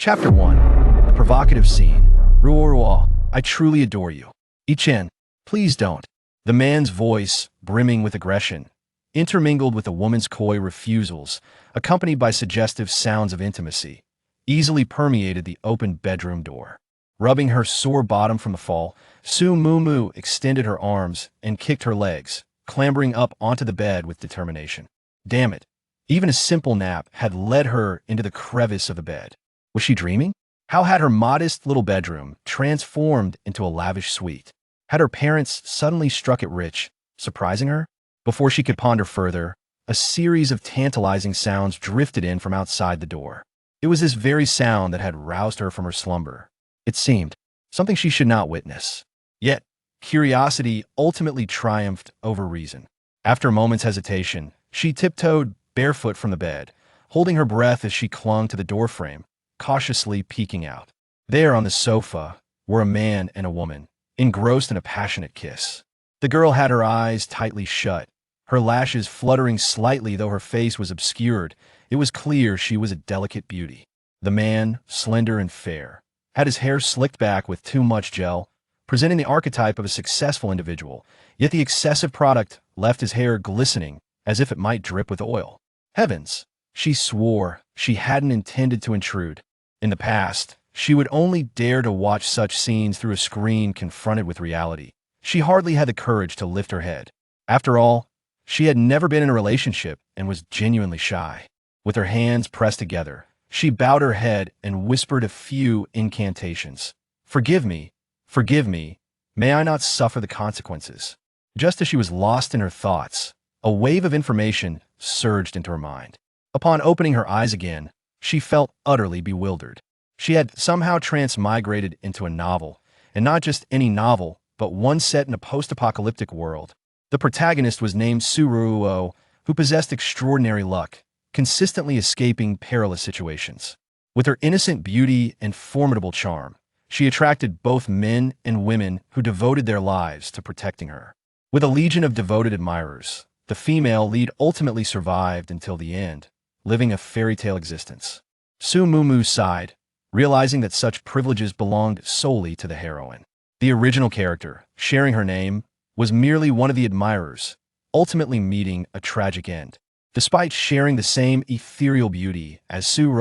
Chapter 1. The Provocative Scene. Ruo, I truly adore you. Ichen, please don't. The man's voice, brimming with aggression, intermingled with the woman's coy refusals, accompanied by suggestive sounds of intimacy, easily permeated the open bedroom door. Rubbing her sore bottom from the fall, Su Mumu extended her arms and kicked her legs, clambering up onto the bed with determination. Damn it. Even a simple nap had led her into the crevice of the bed. Was she dreaming? How had her modest little bedroom transformed into a lavish suite? Had her parents suddenly struck it rich, surprising her? Before she could ponder further, a series of tantalizing sounds drifted in from outside the door. It was this very sound that had roused her from her slumber. It seemed something she should not witness. Yet, curiosity ultimately triumphed over reason. After a moment's hesitation, she tiptoed barefoot from the bed, holding her breath as she clung to the doorframe, cautiously peeking out. There on the sofa were a man and a woman, engrossed in a passionate kiss. The girl had her eyes tightly shut, her lashes fluttering slightly though her face was obscured. It was clear she was a delicate beauty. The man, slender and fair, had his hair slicked back with too much gel, presenting the archetype of a successful individual, yet the excessive product left his hair glistening as if it might drip with oil. Heavens! She swore she hadn't intended to intrude. In the past, she would only dare to watch such scenes through a screen confronted with reality. She hardly had the courage to lift her head. After all, she had never been in a relationship and was genuinely shy. With her hands pressed together, she bowed her head and whispered a few incantations. Forgive me, may I not suffer the consequences. Just as she was lost in her thoughts, a wave of information surged into her mind. Upon opening her eyes again, she felt utterly bewildered. She had somehow transmigrated into a novel, and not just any novel, but one set in a post-apocalyptic world. The protagonist was named Su Ruo, who possessed extraordinary luck, consistently escaping perilous situations. With her innocent beauty and formidable charm, she attracted both men and women who devoted their lives to protecting her. With a legion of devoted admirers, the female lead ultimately survived until the end, living a fairy tale existence. Su Mumu sighed, realizing that such privileges belonged solely to the heroine. The original character, sharing her name, was merely one of the admirers, ultimately meeting a tragic end. Despite sharing the same ethereal beauty as Su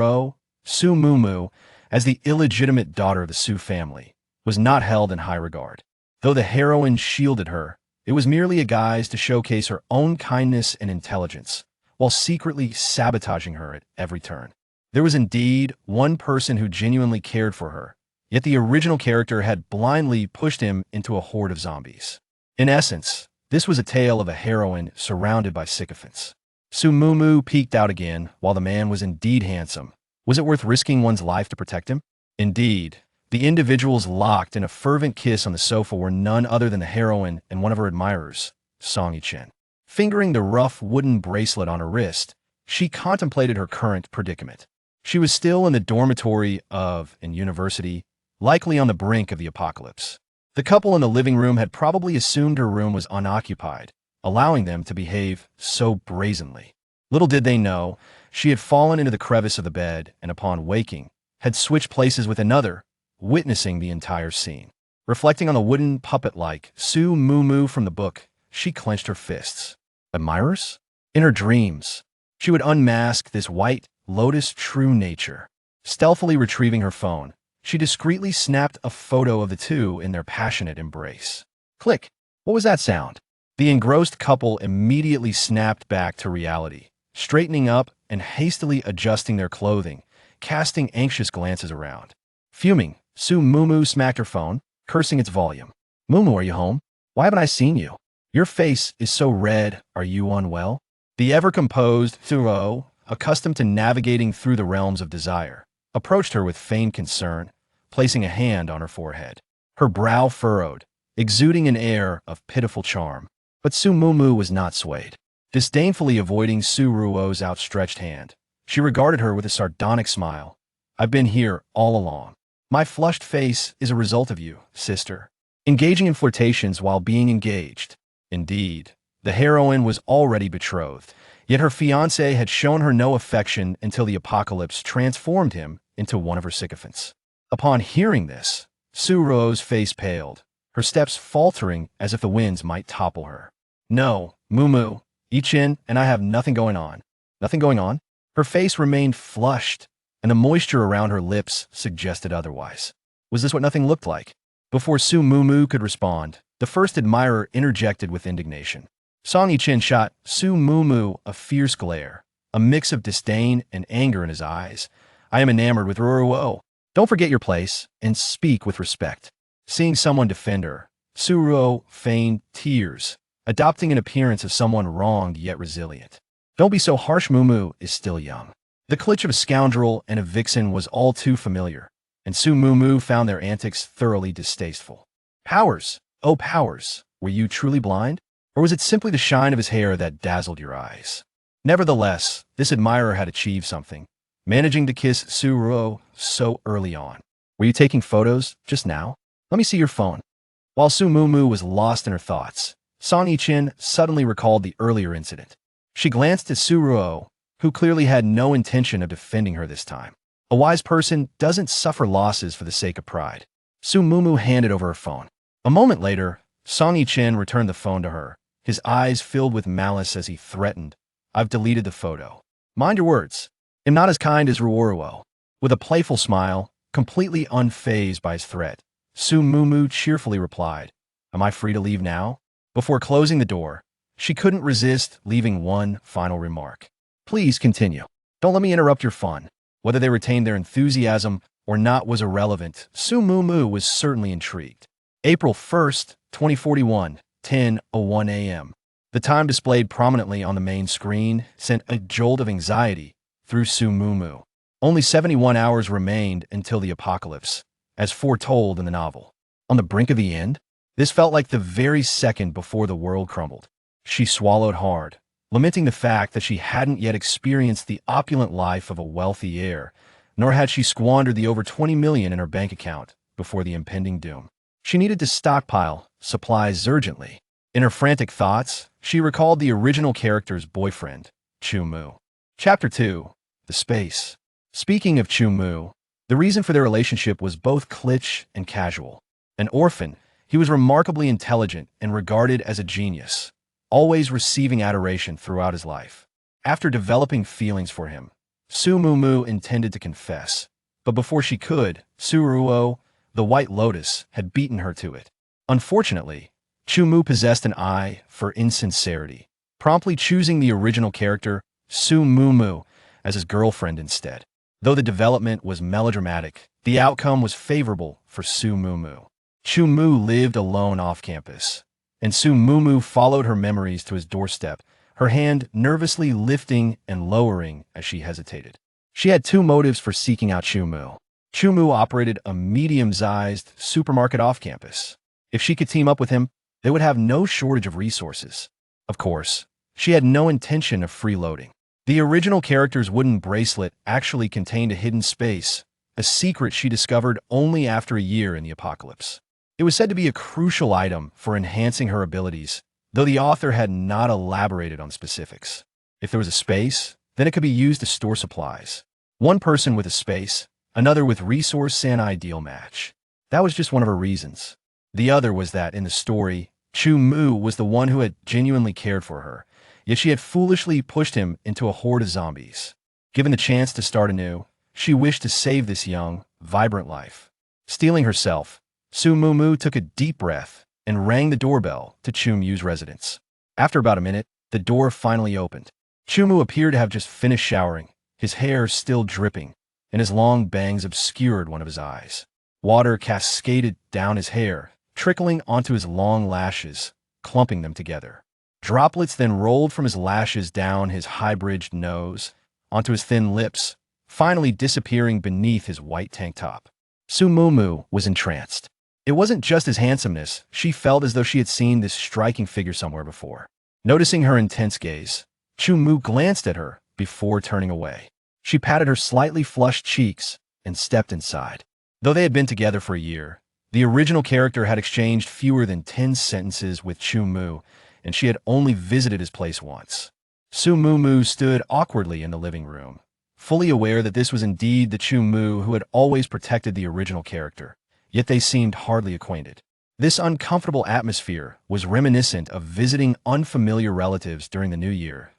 Mumu, as the illegitimate daughter of the Su family, was not held in high regard. Though the heroine shielded her, it was merely a guise to showcase her own kindness and intelligence, while secretly sabotaging her at every turn. There was indeed one person who genuinely cared for her, yet the original character had blindly pushed him into a horde of zombies. In essence, this was a tale of a heroine surrounded by sycophants. Su Mumu peeked out again, while the man was indeed handsome. Was it worth risking one's life to protect him? Indeed, the individuals locked in a fervent kiss on the sofa were none other than the heroine and one of her admirers, Song Yichen. Fingering the rough wooden bracelet on her wrist, she contemplated her current predicament. She was still in the dormitory of an university, likely on the brink of the apocalypse. The couple in the living room had probably assumed her room was unoccupied, allowing them to behave so brazenly. Little did they know, she had fallen into the crevice of the bed and upon waking, had switched places with another, witnessing the entire scene. Reflecting on the wooden puppet-like Su Mumu from the book, she clenched her fists. Admirers? In her dreams, she would unmask this white lotus true nature. Stealthily retrieving her phone, she discreetly snapped a photo of the two in their passionate embrace. Click! What was that sound? The engrossed couple immediately snapped back to reality, straightening up and hastily adjusting their clothing, casting anxious glances around. Fuming, Su Mumu smacked her phone, cursing its volume. Mumu, are you home? Why haven't I seen you? Your face is so red, are you unwell? The ever-composed Thuo, accustomed to navigating through the realms of desire, approached her with feigned concern, placing a hand on her forehead. Her brow furrowed, exuding an air of pitiful charm. But Su Mumu was not swayed. Disdainfully avoiding Su Ruo's outstretched hand, she regarded her with a sardonic smile. I've been here all along. My flushed face is a result of you, sister. Engaging in flirtations while being engaged. Indeed, the heroine was already betrothed, yet her fiancé had shown her no affection until the apocalypse transformed him into one of her sycophants. Upon hearing this, Su Ruo's face paled, her steps faltering as if the winds might topple her. No, Mumu, I-Chin and I have nothing going on. Nothing going on? Her face remained flushed, and the moisture around her lips suggested otherwise. Was this what nothing looked like? Before Su Mumu could respond, the first admirer interjected with indignation. Song I-Chin shot Su Mumu a fierce glare, a mix of disdain and anger in his eyes. I am enamored with Ruo. Don't forget your place, and speak with respect. Seeing someone defend her, Su Ruo feigned tears, adopting an appearance of someone wronged yet resilient. Don't be so harsh, Mumu is still young. The cliché of a scoundrel and a vixen was all too familiar, and Su Mumu found their antics thoroughly distasteful. Powers, oh Powers, were you truly blind? Or was it simply the shine of his hair that dazzled your eyes? Nevertheless, this admirer had achieved something, managing to kiss Su Ruo so early on. Were you taking photos just now? Let me see your phone. While Su Mumu was lost in her thoughts, Song I-Chin suddenly recalled the earlier incident. She glanced at Su Ruo, who clearly had no intention of defending her this time. A wise person doesn't suffer losses for the sake of pride. Su Mumu handed over her phone. A moment later, Song I-Chin returned the phone to her, his eyes filled with malice as he threatened, I've deleted the photo. Mind your words. I'm not as kind as Ruo. With a playful smile, completely unfazed by his threat, Su Mumu cheerfully replied, Am I free to leave now? Before closing the door, she couldn't resist leaving one final remark. Please continue. Don't let me interrupt your fun. Whether they retained their enthusiasm or not was irrelevant. Su Mumu was certainly intrigued. April 1st, 2041, 10:01 a.m. The time displayed prominently on the main screen sent a jolt of anxiety through Su Mumu. Only 71 hours remained until the apocalypse, as foretold in the novel. On the brink of the end, this felt like the very second before the world crumbled. She swallowed hard, lamenting the fact that she hadn't yet experienced the opulent life of a wealthy heir, nor had she squandered the over 20 million in her bank account before the impending doom. She needed to stockpile supplies urgently. In her frantic thoughts, she recalled the original character's boyfriend, Chu Mu. Chapter 2. The Space. Speaking of Chu Mu, the reason for their relationship was both cliché and casual. An orphan, he was remarkably intelligent and regarded as a genius, always receiving adoration throughout his life. After developing feelings for him, Su Mumu intended to confess, but before she could, Su Ruo, the White Lotus, had beaten her to it. Unfortunately, Chu Mu possessed an eye for insincerity, promptly choosing the original character, Su Mumu, as his girlfriend instead. Though the development was melodramatic, the outcome was favorable for Su Mumu. Chu Mu lived alone off campus, and Su Mumu followed her memories to his doorstep, her hand nervously lifting and lowering as she hesitated. She had two motives for seeking out Chu Mu. Chu Mu operated a medium-sized supermarket off campus. If she could team up with him, they would have no shortage of resources. Of course, she had no intention of freeloading. The original character's wooden bracelet actually contained a hidden space, a secret she discovered only after a year in the apocalypse. It was said to be a crucial item for enhancing her abilities, though the author had not elaborated on specifics. If there was a space, then it could be used to store supplies. One person with a space, another with resource and ideal match. That was just one of her reasons. The other was that, in the story, Chu Mu was the one who had genuinely cared for her, yet she had foolishly pushed him into a horde of zombies. Given the chance to start anew, she wished to save this young, vibrant life. Steeling herself, Su Mumu took a deep breath and rang the doorbell to Chu Mu's residence. After about a minute, the door finally opened. Chu Mu appeared to have just finished showering, his hair still dripping, and his long bangs obscured one of his eyes. Water cascaded down his hair, trickling onto his long lashes, clumping them together. Droplets then rolled from his lashes down his high-bridged nose, onto his thin lips, finally disappearing beneath his white tank top. Su Mumu was entranced. It wasn't just his handsomeness, she felt as though she had seen this striking figure somewhere before. Noticing her intense gaze, Chu Mu glanced at her before turning away. She patted her slightly flushed cheeks and stepped inside. Though they had been together for a year, the original character had exchanged fewer than 10 sentences with Chu Mu, and she had only visited his place once. Su Mumu stood awkwardly in the living room, fully aware that this was indeed the Chu Mu who had always protected the original character, yet they seemed hardly acquainted. This uncomfortable atmosphere was reminiscent of visiting unfamiliar relatives during the new year.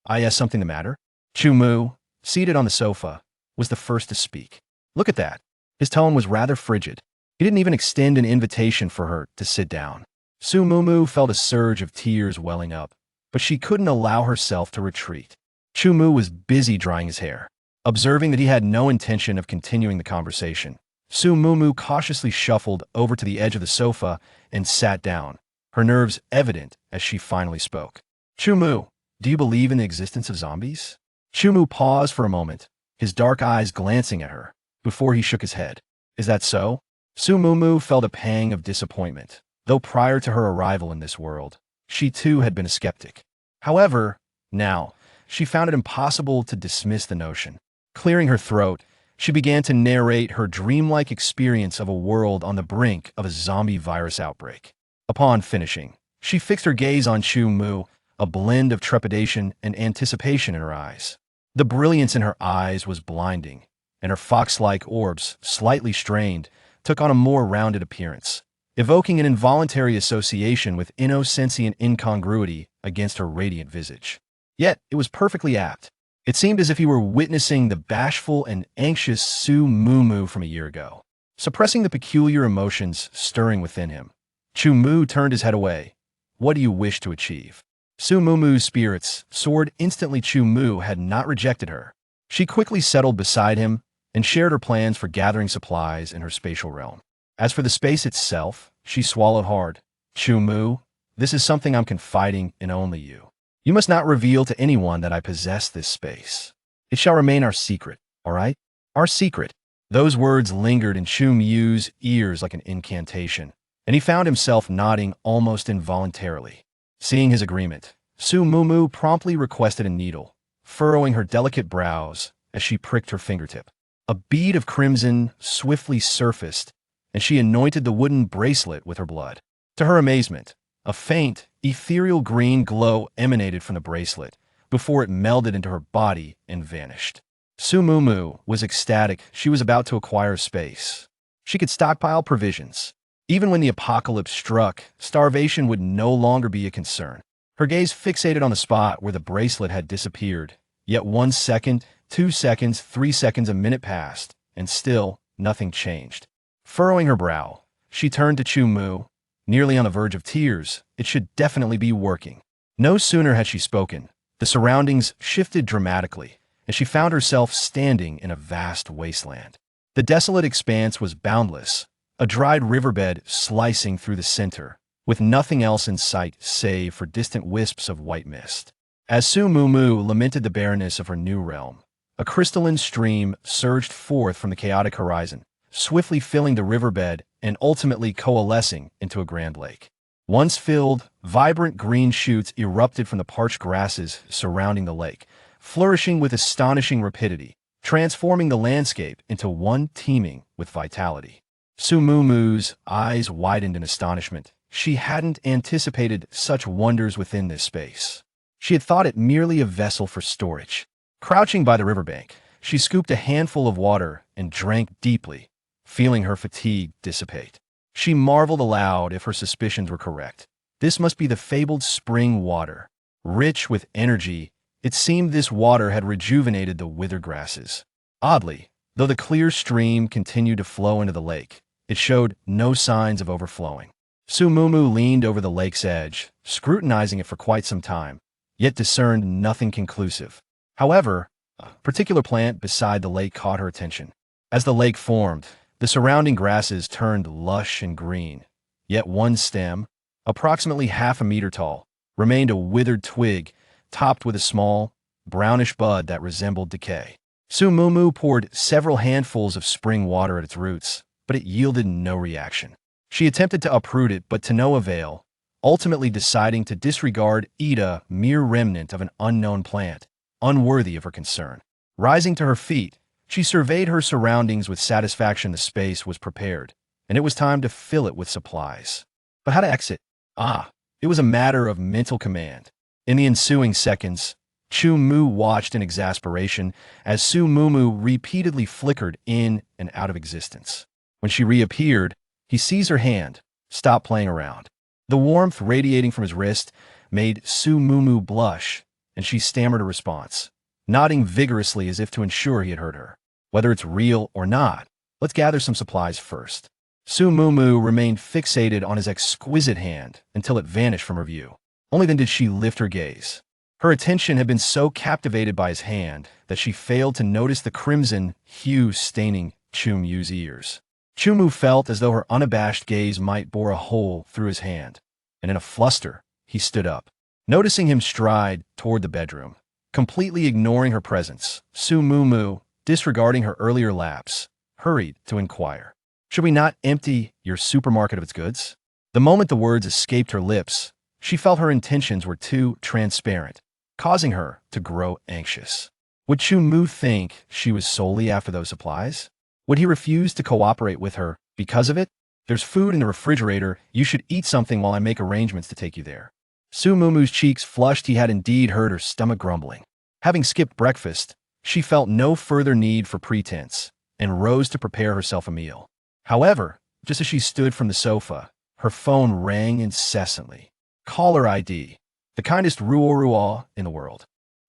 Is something the matter? Chu Mu, seated on the sofa, was the first to speak. Look at that. His tone was rather frigid. He didn't even extend an invitation for her to sit down. Su Mumu felt a surge of tears welling up, but she couldn't allow herself to retreat. Chu Mu was busy drying his hair. Observing that he had no intention of continuing the conversation, Su Mumu cautiously shuffled over to the edge of the sofa and sat down, her nerves evident as she finally spoke. Chu Mu, do you believe in the existence of zombies? Chu Mu paused for a moment, his dark eyes glancing at her, before he shook his head. Is that so? Su Mumu felt a pang of disappointment, though prior to her arrival in this world, she too had been a skeptic. However, now, she found it impossible to dismiss the notion. Clearing her throat, she began to narrate her dreamlike experience of a world on the brink of a zombie virus outbreak. Upon finishing, she fixed her gaze on Chu Mu, a blend of trepidation and anticipation in her eyes. The brilliance in her eyes was blinding, and her fox-like orbs, slightly strained, took on a more rounded appearance, evoking an involuntary association with innocensient incongruity against her radiant visage. Yet, it was perfectly apt. It seemed as if he were witnessing the bashful and anxious Su Mumu from a year ago. Suppressing the peculiar emotions stirring within him, Chu Mu turned his head away. What do you wish to achieve? Su Mumu's spirits soared instantly. Chu Mu had not rejected her. She quickly settled beside him and shared her plans for gathering supplies in her spatial realm. As for the space itself, she swallowed hard. Chu Mu, this is something I'm confiding in only you. You must not reveal to anyone that I possess this space. It shall remain our secret, all right? Our secret. Those words lingered in Chu Mu's ears like an incantation, and he found himself nodding almost involuntarily. Seeing his agreement, Su Mumu promptly requested a needle, furrowing her delicate brows as she pricked her fingertip. A bead of crimson swiftly surfaced, and she anointed the wooden bracelet with her blood. To her amazement, a faint, ethereal green glow emanated from the bracelet before it melded into her body and vanished. Su Mumu was ecstatic. She was about to acquire space. She could stockpile provisions. Even when the apocalypse struck, starvation would no longer be a concern. Her gaze fixated on the spot where the bracelet had disappeared. Yet 1 second, 2 seconds, 3 seconds, a minute passed, and still nothing changed. Furrowing her brow, she turned to Chu Mu. Nearly on the verge of tears, it should definitely be working. No sooner had she spoken, the surroundings shifted dramatically, and she found herself standing in a vast wasteland. The desolate expanse was boundless, a dried riverbed slicing through the center, with nothing else in sight save for distant wisps of white mist. As Su Mumu lamented the barrenness of her new realm, a crystalline stream surged forth from the chaotic horizon, swiftly filling the riverbed and ultimately coalescing into a grand lake. Once filled, vibrant green shoots erupted from the parched grasses surrounding the lake, flourishing with astonishing rapidity, transforming the landscape into one teeming with vitality. Su Mumu's eyes widened in astonishment. She hadn't anticipated such wonders within this space. She had thought it merely a vessel for storage. Crouching by the riverbank, she scooped a handful of water and drank deeply, feeling her fatigue dissipate. She marveled aloud if her suspicions were correct. This must be the fabled spring water. Rich with energy, it seemed this water had rejuvenated the withered grasses. Oddly, though the clear stream continued to flow into the lake, it showed no signs of overflowing. Su Mumu leaned over the lake's edge, scrutinizing it for quite some time, yet discerned nothing conclusive. However, a particular plant beside the lake caught her attention. As the lake formed, the surrounding grasses turned lush and green, yet one stem, approximately half a meter tall, remained a withered twig topped with a small, brownish bud that resembled decay. Su Mumu poured several handfuls of spring water at its roots, but it yielded no reaction. She attempted to uproot it, but to no avail, ultimately deciding to disregard a mere remnant of an unknown plant, unworthy of her concern. Rising to her feet, she surveyed her surroundings with satisfaction. The space was prepared, and it was time to fill it with supplies. But how to exit? It was a matter of mental command. In the ensuing seconds, Chu Mu watched in exasperation as Su Mumu repeatedly flickered in and out of existence. When she reappeared, he seized her hand, stopped playing around. The warmth radiating from his wrist made Su Mumu blush, and she stammered a response, nodding vigorously as if to ensure he had heard her. Whether it's real or not, let's gather some supplies first. Su Mumu remained fixated on his exquisite hand until it vanished from her view. Only then did she lift her gaze. Her attention had been so captivated by his hand that she failed to notice the crimson hue staining Chu Mu's ears. Chu Mu felt as though her unabashed gaze might bore a hole through his hand, and in a fluster, he stood up. Noticing him stride toward the bedroom, completely ignoring her presence, Su Mumu, disregarding her earlier lapse, hurried to inquire, "Should we not empty your supermarket of its goods?" The moment the words escaped her lips, she felt her intentions were too transparent, causing her to grow anxious. Would Chu Mu think she was solely after those supplies? Would he refuse to cooperate with her because of it? "There's food in the refrigerator. You should eat something while I make arrangements to take you there." Su Mumu's cheeks flushed. He had indeed heard her stomach grumbling. Having skipped breakfast, she felt no further need for pretense and rose to prepare herself a meal. However, just as she stood from the sofa, her phone rang incessantly. Caller ID, the kindest Ruo in the world.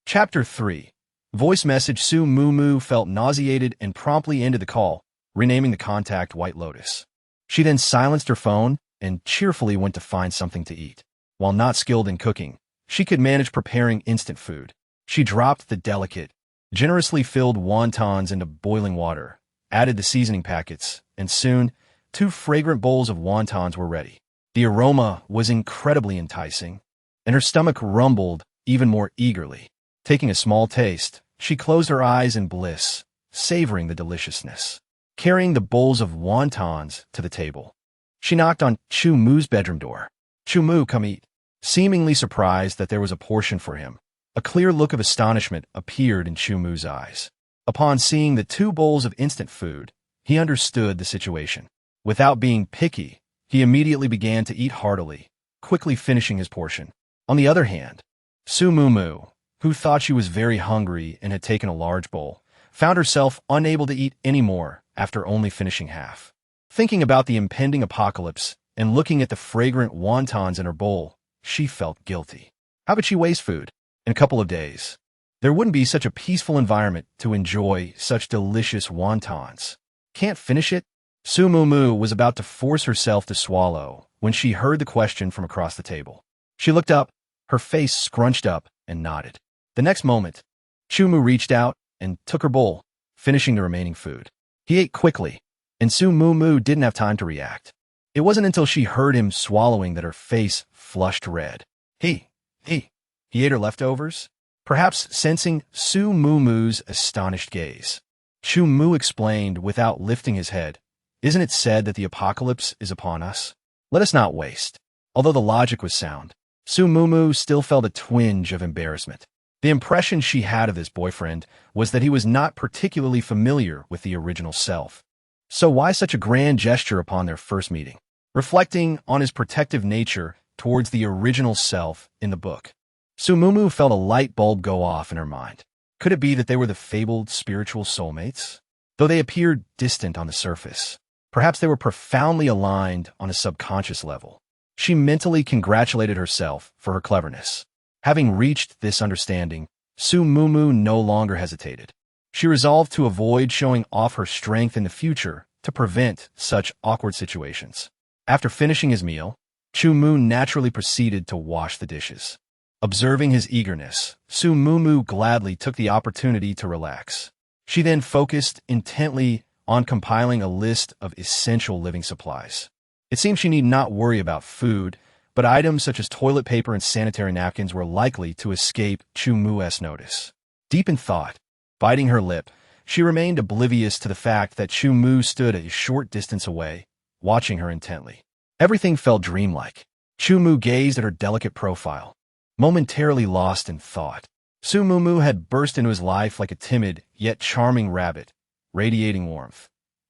Chapter 3. Voice message. Su Mumu felt nauseated and promptly ended the call, renaming the contact White Lotus. She then silenced her phone and cheerfully went to find something to eat. While not skilled in cooking, she could manage preparing instant food. She dropped the delicate, generously filled wontons into boiling water, added the seasoning packets, and soon, 2 fragrant bowls of wontons were ready. The aroma was incredibly enticing, and her stomach rumbled even more eagerly. Taking a small taste, she closed her eyes in bliss, savoring the deliciousness. Carrying the bowls of wontons to the table, she knocked on Chu Mu's bedroom door. "Chu Mu, come eat." Seemingly surprised that there was a portion for him, a clear look of astonishment appeared in Chu Mu's eyes. Upon seeing the 2 bowls of instant food, he understood the situation. Without being picky, he immediately began to eat heartily, quickly finishing his portion. On the other hand, Su Mumu, who thought she was very hungry and had taken a large bowl, found herself unable to eat any more after only finishing half. Thinking about the impending apocalypse and looking at the fragrant wontons in her bowl, she felt guilty. How could she waste food? In a couple of days, there wouldn't be such a peaceful environment to enjoy such delicious wontons. Can't finish it? Su Mumu was about to force herself to swallow when she heard the question from across the table. She looked up, her face scrunched up, and nodded. The next moment, Chu Mu reached out and took her bowl, finishing the remaining food. He ate quickly, and Su Mumu didn't have time to react. It wasn't until she heard him swallowing that her face flushed red. He ate her leftovers? Perhaps sensing Su Mumu's astonished gaze, Chu Mu explained without lifting his head, "Isn't it said that the apocalypse is upon us? Let us not waste." Although the logic was sound, Su Mumu still felt a twinge of embarrassment. The impression she had of this boyfriend was that he was not particularly familiar with the original self. So why such a grand gesture upon their first meeting? Reflecting on his protective nature towards the original self in the book, Su Mumu felt a light bulb go off in her mind. Could it be that they were the fabled spiritual soulmates? Though they appeared distant on the surface, perhaps they were profoundly aligned on a subconscious level. She mentally congratulated herself for her cleverness. Having reached this understanding, Su Mumu no longer hesitated. She resolved to avoid showing off her strength in the future to prevent such awkward situations. After finishing his meal, Chu Mu naturally proceeded to wash the dishes. Observing his eagerness, Su Mumu gladly took the opportunity to relax. She then focused intently on compiling a list of essential living supplies. It seemed she need not worry about food, but items such as toilet paper and sanitary napkins were likely to escape Chu Mu's notice. Deep in thought, biting her lip, she remained oblivious to the fact that Chu Mu stood a short distance away, watching her intently. Everything felt dreamlike. Chu Mu gazed at her delicate profile, momentarily lost in thought. Su Mumu had burst into his life like a timid yet charming rabbit, radiating warmth.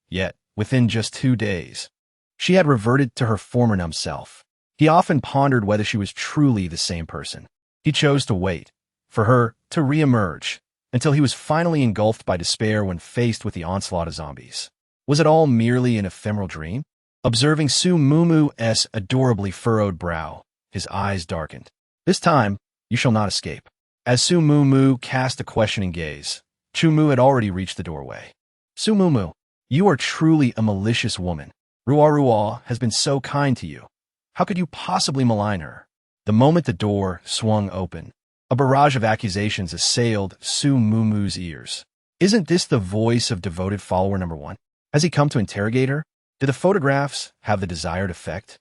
Yet, within just 2 days, she had reverted to her former numb self. He often pondered whether she was truly the same person. He chose to wait, for her to re-emerge, until he was finally engulfed by despair when faced with the onslaught of zombies. Was it all merely an ephemeral dream? Observing Su Mumu's adorably furrowed brow, his eyes darkened. This time, you shall not escape. As Su Mumu cast a questioning gaze, Chu Mu had already reached the doorway. Su Mumu, you are truly a malicious woman. Ruo has been so kind to you. How could you possibly malign her? The moment the door swung open, a barrage of accusations assailed Su Mumu's ears. Isn't this the voice of devoted follower number 1? Has he come to interrogate her? Did the photographs have the desired effect?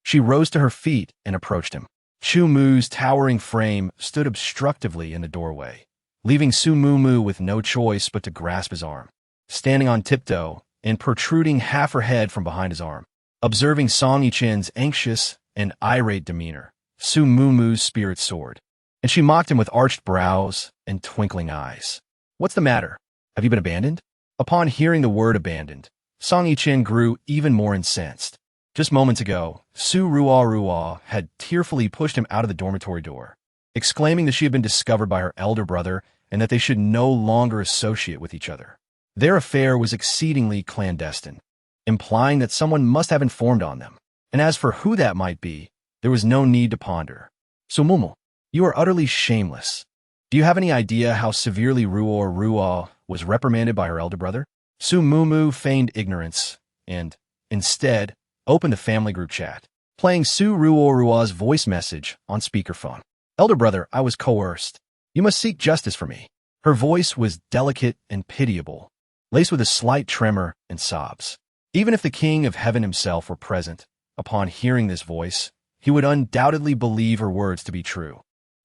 She rose to her feet and approached him. Chu Mu's towering frame stood obstructively in the doorway, leaving Su Mumu with no choice but to grasp his arm. Standing on tiptoe and protruding half her head from behind his arm, observing Song Yichen's anxious and irate demeanor, Su Mumu's spirit soared, and she mocked him with arched brows and twinkling eyes. What's the matter? Have you been abandoned? Upon hearing the word abandoned, Song Yichen grew even more incensed. Just moments ago, Su Ruo had tearfully pushed him out of the dormitory door, exclaiming that she had been discovered by her elder brother and that they should no longer associate with each other. Their affair was exceedingly clandestine, implying that someone must have informed on them. And as for who that might be, there was no need to ponder. Su Mumu, you are utterly shameless. Do you have any idea how severely Ruo was reprimanded by her elder brother? Su Mumu feigned ignorance and, instead, opened the family group chat, playing Su Ruo's voice message on speakerphone. Elder brother, I was coerced. You must seek justice for me. Her voice was delicate and pitiable, laced with a slight tremor and sobs. Even if the King of Heaven himself were present, upon hearing this voice, he would undoubtedly believe her words to be true.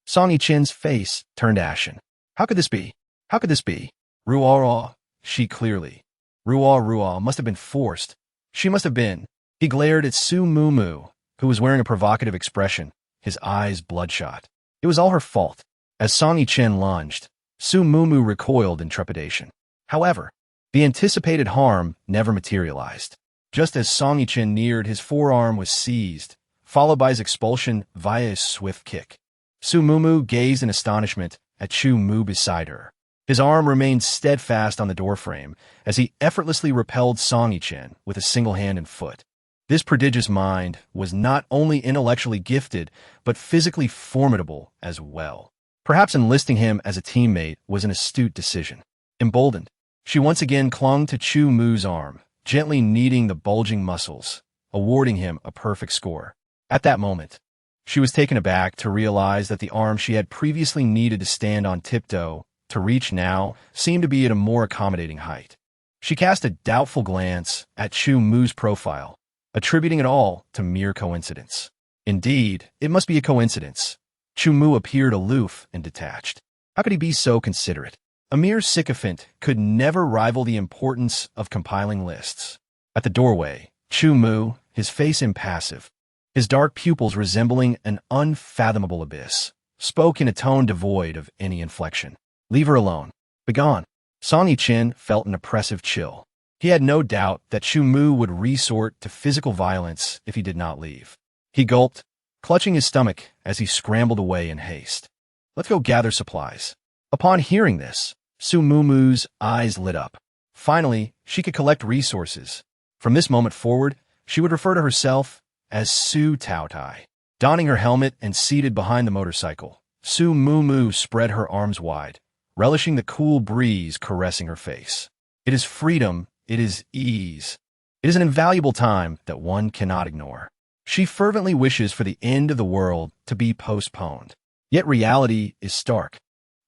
Song Yichen's face turned ashen. How could this be? How could this be? Ruo, Ruo must have been forced. She must have been. He glared at Su Mumu, who was wearing a provocative expression, his eyes bloodshot. It was all her fault. As Song Yichen lunged, Su Mumu recoiled in trepidation. However, the anticipated harm never materialized. Just as Song Yichen neared, his forearm was seized, followed by his expulsion via a swift kick. Su Mumu gazed in astonishment at Chu Mu beside her. His arm remained steadfast on the doorframe as he effortlessly repelled Song Yichen with a single hand and foot. This prodigious mind was not only intellectually gifted, but physically formidable as well. Perhaps enlisting him as a teammate was an astute decision. Emboldened, she once again clung to Chu Mu's arm, gently kneading the bulging muscles, awarding him a perfect score. At that moment, she was taken aback to realize that the arm she had previously needed to stand on tiptoe to reach now seemed to be at a more accommodating height. She cast a doubtful glance at Chu Mu's profile, attributing it all to mere coincidence. Indeed, it must be a coincidence. Chu Mu appeared aloof and detached. How could he be so considerate? A mere sycophant could never rival the importance of compiling lists. At the doorway, Chu Mu, his face impassive, his dark pupils resembling an unfathomable abyss, spoke in a tone devoid of any inflection. Leave her alone. Begone. Song Yichen felt an oppressive chill. He had no doubt that Chu Mu would resort to physical violence if he did not leave. He gulped, clutching his stomach as he scrambled away in haste. Let's go gather supplies. Upon hearing this, Su Mumu's eyes lit up. Finally, she could collect resources. From this moment forward, she would refer to herself as Su Taotai. Donning her helmet and seated behind the motorcycle, Su Mumu spread her arms wide, relishing the cool breeze caressing her face. It is freedom, it is ease. It is an invaluable time that one cannot ignore. She fervently wishes for the end of the world to be postponed. Yet reality is stark.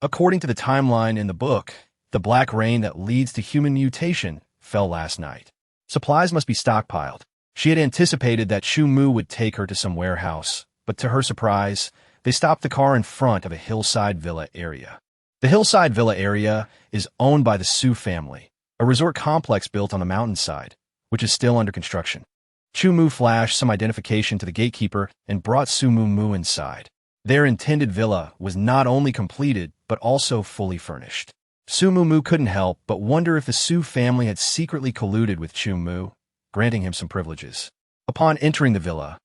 According to the timeline in the book, the black rain that leads to human mutation fell last night. Supplies must be stockpiled. She had anticipated that Chu Mu would take her to some warehouse, but to her surprise, they stopped the car in front of a hillside villa area. The hillside villa area is owned by the Su family, a resort complex built on the mountainside, which is still under construction. Chu Mu flashed some identification to the gatekeeper and brought Su Mumu inside. Their intended villa was not only completed, but also fully furnished. Su Mumu couldn't help but wonder if the Su family had secretly colluded with Chu Mu, granting him some privileges. Upon entering the villa,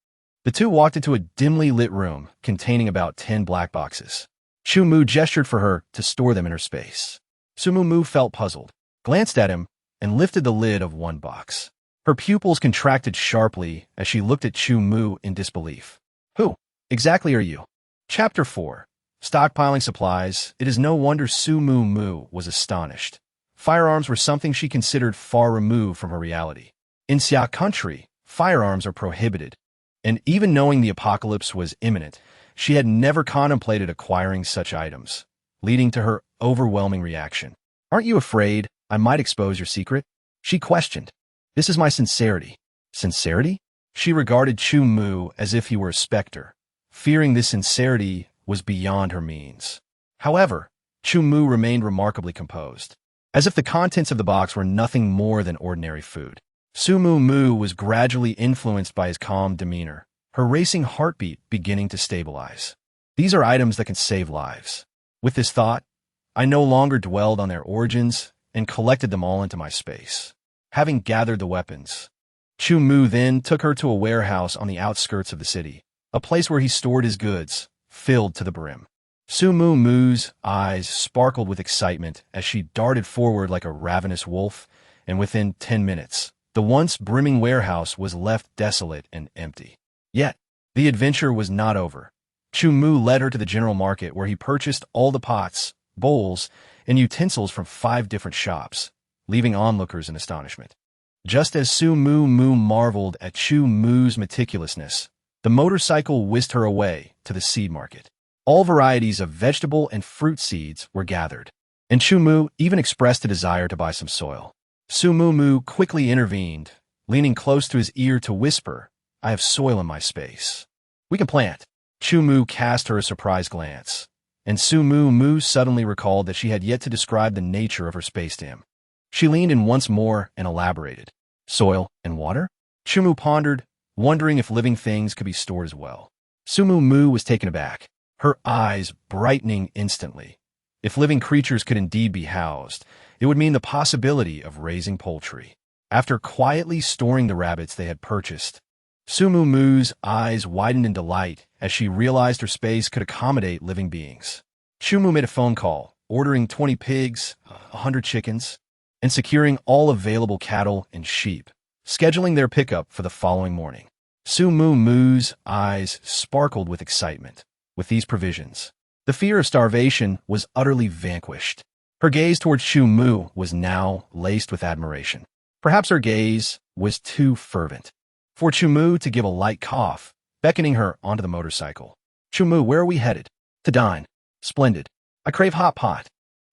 the two walked into a dimly lit room containing about 10 black boxes. Chu Mu gestured for her to store them in her space. Su Mu felt puzzled, glanced at him, and lifted the lid of one box. Her pupils contracted sharply as she looked at Chu Mu in disbelief. Who exactly are you? Chapter 4. Stockpiling supplies. It is no wonder Su Mu was astonished. Firearms were something she considered far removed from her reality. In Xia country, firearms are prohibited, and even knowing the apocalypse was imminent, she had never contemplated acquiring such items, leading to her overwhelming reaction. Aren't you afraid I might expose your secret? She questioned. This is my sincerity. Sincerity? She regarded Chu Mu as if he were a specter, fearing this sincerity was beyond her means. However, Chu Mu remained remarkably composed, as if the contents of the box were nothing more than ordinary food. Su Mu was gradually influenced by his calm demeanor, her racing heartbeat beginning to stabilize. These are items that can save lives. With this thought, I no longer dwelled on their origins and collected them all into my space. Having gathered the weapons, Chu Mu then took her to a warehouse on the outskirts of the city, a place where he stored his goods, filled to the brim. Su Mu's eyes sparkled with excitement as she darted forward like a ravenous wolf, and within 10 minutes, the once brimming warehouse was left desolate and empty. Yet, the adventure was not over. Chu Mu led her to the general market where he purchased all the pots, bowls, and utensils from 5 different shops, leaving onlookers in astonishment. Just as Su Mu marveled at Chu Mu's meticulousness, the motorcycle whisked her away to the seed market. All varieties of vegetable and fruit seeds were gathered, and Chu Mu even expressed a desire to buy some soil. Su Mu quickly intervened, leaning close to his ear to whisper, I have soil in my space. We can plant. Chu Mu cast her a surprised glance, and Su Mu suddenly recalled that she had yet to describe the nature of her space to him. She leaned in once more and elaborated. Soil and water? Chu Mu pondered, wondering if living things could be stored as well. Su Mu was taken aback, her eyes brightening instantly. If living creatures could indeed be housed, it would mean the possibility of raising poultry. After quietly storing the rabbits they had purchased, Su Mu's eyes widened in delight as she realized her space could accommodate living beings. Chu Mu made a phone call, ordering 20 pigs, 100 chickens, and securing all available cattle and sheep, scheduling their pickup for the following morning. Su Mu's eyes sparkled with excitement. With these provisions, the fear of starvation was utterly vanquished. Her gaze towards Chu Mu was now laced with admiration. Perhaps her gaze was too fervent for Chu Mu to give a light cough, beckoning her onto the motorcycle. Chu Mu, where are we headed? To dine. Splendid. I crave hot pot.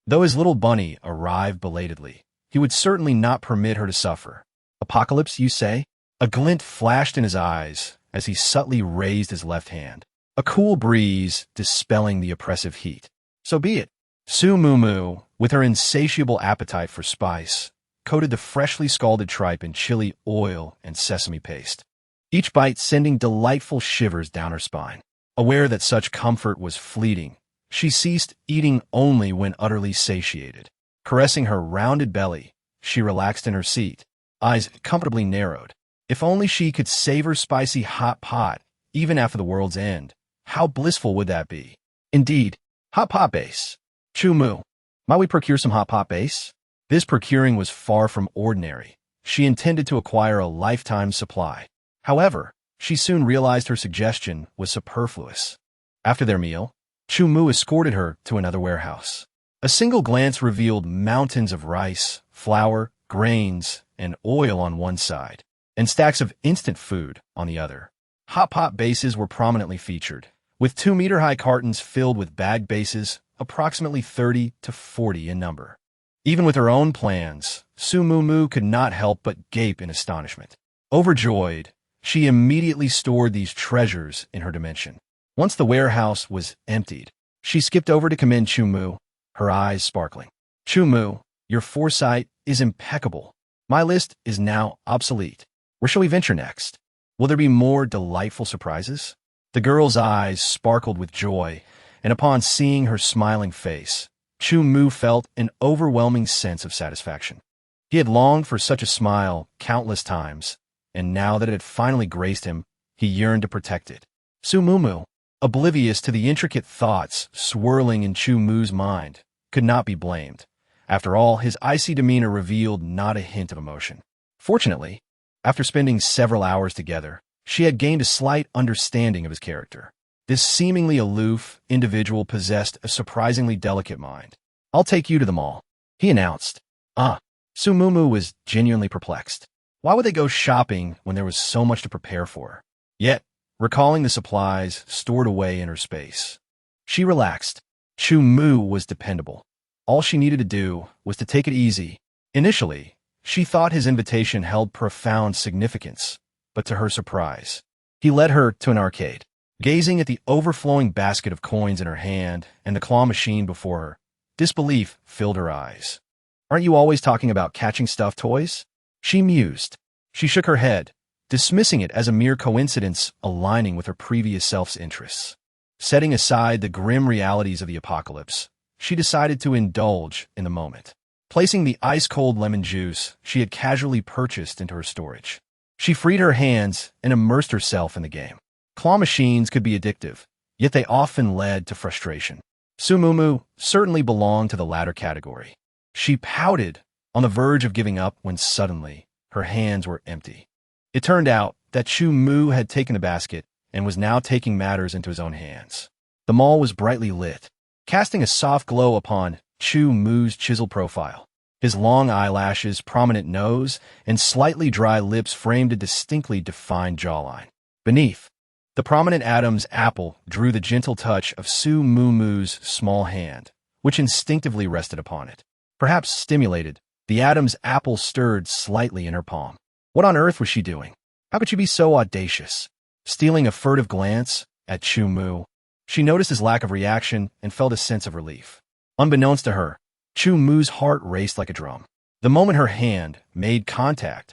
Though his little bunny arrived belatedly, he would certainly not permit her to suffer. Apocalypse, you say? A glint flashed in his eyes as he subtly raised his left hand, a cool breeze dispelling the oppressive heat. So be it. Su Mu, with her insatiable appetite for spice, coated the freshly scalded tripe in chili oil and sesame paste, each bite sending delightful shivers down her spine. Aware that such comfort was fleeting, she ceased eating only when utterly satiated. Caressing her rounded belly, she relaxed in her seat, eyes comfortably narrowed. If only she could savor spicy hot pot, even after the world's end, how blissful would that be? Indeed, hot pot base. Chu Mu, might we procure some hot pot base? This procuring was far from ordinary. She intended to acquire a lifetime supply. However, she soon realized her suggestion was superfluous. After their meal, Chu Mu escorted her to another warehouse. A single glance revealed mountains of rice, flour, grains, and oil on one side, and stacks of instant food on the other. Hot pot bases were prominently featured, with 2-meter-high cartons filled with bagged bases, approximately 30 to 40 in number. Even with her own plans, Su Mu could not help but gape in astonishment. Overjoyed, she immediately stored these treasures in her dimension. Once the warehouse was emptied, she skipped over to commend Chu Mu, her eyes sparkling. Chu Mu, your foresight is impeccable. My list is now obsolete. Where shall we venture next? Will there be more delightful surprises? The girl's eyes sparkled with joy, and upon seeing her smiling face, Chu Mu felt an overwhelming sense of satisfaction. He had longed for such a smile countless times, and now that it had finally graced him, he yearned to protect it. Su Mu, oblivious to the intricate thoughts swirling in Chu Mu's mind, could not be blamed. After all, his icy demeanor revealed not a hint of emotion. Fortunately, after spending several hours together, she had gained a slight understanding of his character. This seemingly aloof individual possessed a surprisingly delicate mind. "I'll take you to the mall," he announced. Su Mumu was genuinely perplexed. Why would they go shopping when there was so much to prepare for her? Yet, recalling the supplies stored away in her space, she relaxed. Chu Mu was dependable. All she needed to do was to take it easy. Initially, she thought his invitation held profound significance, but to her surprise, he led her to an arcade. Gazing at the overflowing basket of coins in her hand and the claw machine before her, disbelief filled her eyes. "Aren't you always talking about catching stuffed toys?" she mused. She shook her head, dismissing it as a mere coincidence aligning with her previous self's interests. Setting aside the grim realities of the apocalypse, she decided to indulge in the moment. Placing the ice-cold lemon juice she had casually purchased into her storage, she freed her hands and immersed herself in the game. Claw machines could be addictive, yet they often led to frustration. Su Mumu certainly belonged to the latter category. She pouted, on the verge of giving up when suddenly her hands were empty. It turned out that Chu Mu had taken the basket and was now taking matters into his own hands. The mall was brightly lit, casting a soft glow upon Chu Mu's chiseled profile. His long eyelashes, prominent nose, and slightly dry lips framed a distinctly defined jawline. Beneath, the prominent Adam's apple drew the gentle touch of Su Mumu's small hand, which instinctively rested upon it. Perhaps stimulated, the Adam's apple stirred slightly in her palm. What on earth was she doing? How could she be so audacious? Stealing a furtive glance at Chu Mu, she noticed his lack of reaction and felt a sense of relief. Unbeknownst to her, Chu Mu's heart raced like a drum. The moment her hand made contact,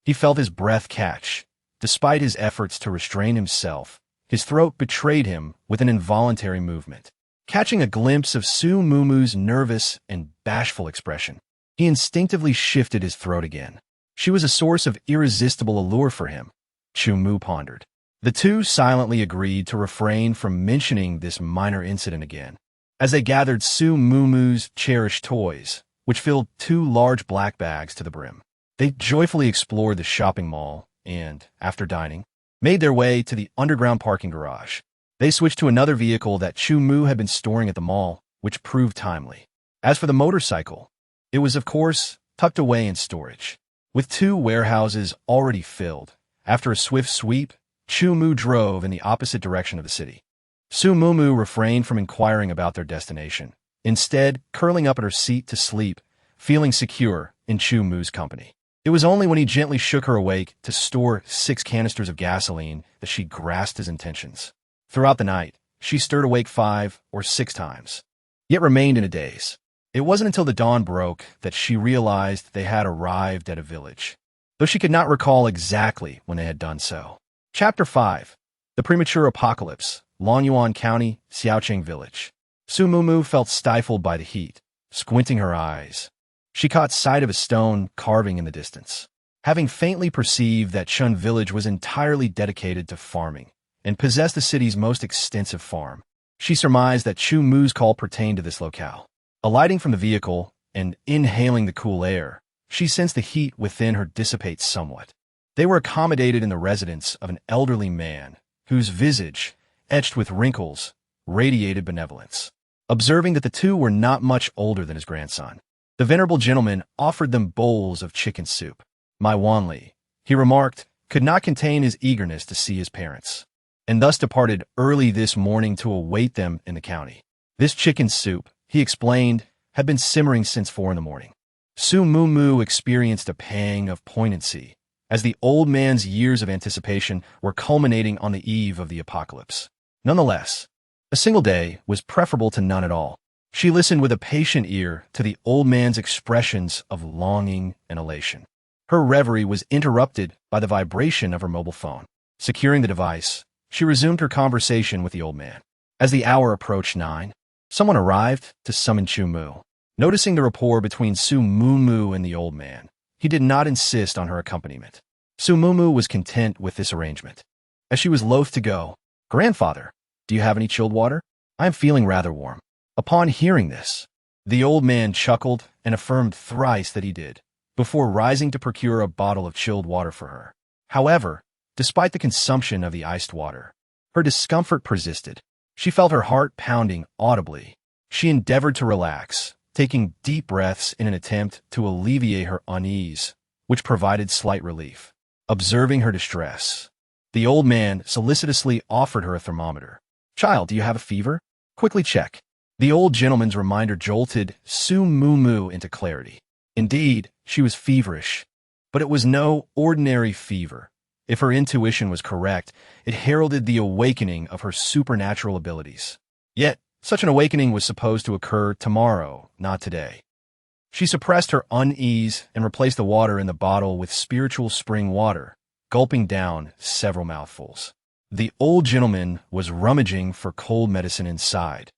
he felt his breath catch. Despite his efforts to restrain himself, his throat betrayed him with an involuntary movement. Catching a glimpse of Su Mumu's nervous and bashful expression, he instinctively shifted his throat again. She was a source of irresistible allure for him, Chu Mu pondered. The two silently agreed to refrain from mentioning this minor incident again. As they gathered Su Mumu's cherished toys, which filled 2 large black bags to the brim, they joyfully explored the shopping mall and, after dining, made their way to the underground parking garage. They switched to another vehicle that Chu Mu had been storing at the mall, which proved timely. As for the motorcycle, it was, of course, tucked away in storage. With 2 warehouses already filled, after a swift sweep, Chu Mu drove in the opposite direction of the city. Su Mumu refrained from inquiring about their destination, instead curling up at her seat to sleep, feeling secure in Chu Mu's company. It was only when he gently shook her awake to store 6 canisters of gasoline that she grasped his intentions. Throughout the night, she stirred awake 5 or 6 times, yet remained in a daze. It wasn't until the dawn broke that she realized they had arrived at a village, though she could not recall exactly when they had done so. Chapter 5. The Premature Apocalypse, Longyuan County, Xiaoqing Village. Su Mumu felt stifled by the heat, squinting her eyes. She caught sight of a stone carving in the distance. Having faintly perceived that Chun Village was entirely dedicated to farming and possessed the city's most extensive farm, she surmised that Chu Mu's call pertained to this locale. Alighting from the vehicle and inhaling the cool air, she sensed the heat within her dissipate somewhat. They were accommodated in the residence of an elderly man whose visage, etched with wrinkles, radiated benevolence. Observing that the two were not much older than his grandson, the venerable gentleman offered them bowls of chicken soup. My Wanli, he remarked, could not contain his eagerness to see his parents, and thus departed early this morning to await them in the county. This chicken soup, he explained, had been simmering since 4 in the morning. Su Mumu experienced a pang of poignancy as the old man's years of anticipation were culminating on the eve of the apocalypse. Nonetheless, a single day was preferable to none at all. She listened with a patient ear to the old man's expressions of longing and elation. Her reverie was interrupted by the vibration of her mobile phone. Securing the device, she resumed her conversation with the old man. As the hour approached 9, someone arrived to summon Chu Mu. Noticing the rapport between Su Mumu and the old man, he did not insist on her accompaniment. Su Mumu was content with this arrangement. As she was loath to go, "Grandfather," Do you have any chilled water? I am feeling rather warm. Upon hearing this, the old man chuckled and affirmed thrice that he did, before rising to procure a bottle of chilled water for her. However, despite the consumption of the iced water, her discomfort persisted. She felt her heart pounding audibly. She endeavored to relax, taking deep breaths in an attempt to alleviate her unease, which provided slight relief. Observing her distress, the old man solicitously offered her a thermometer. Child, do you have a fever? Quickly check. The old gentleman's reminder jolted Su Mumu into clarity. Indeed, she was feverish, but it was no ordinary fever. If her intuition was correct, it heralded the awakening of her supernatural abilities. Yet, such an awakening was supposed to occur tomorrow, not today. She suppressed her unease and replaced the water in the bottle with spiritual spring water, gulping down several mouthfuls. The old gentleman was rummaging for cold medicine inside,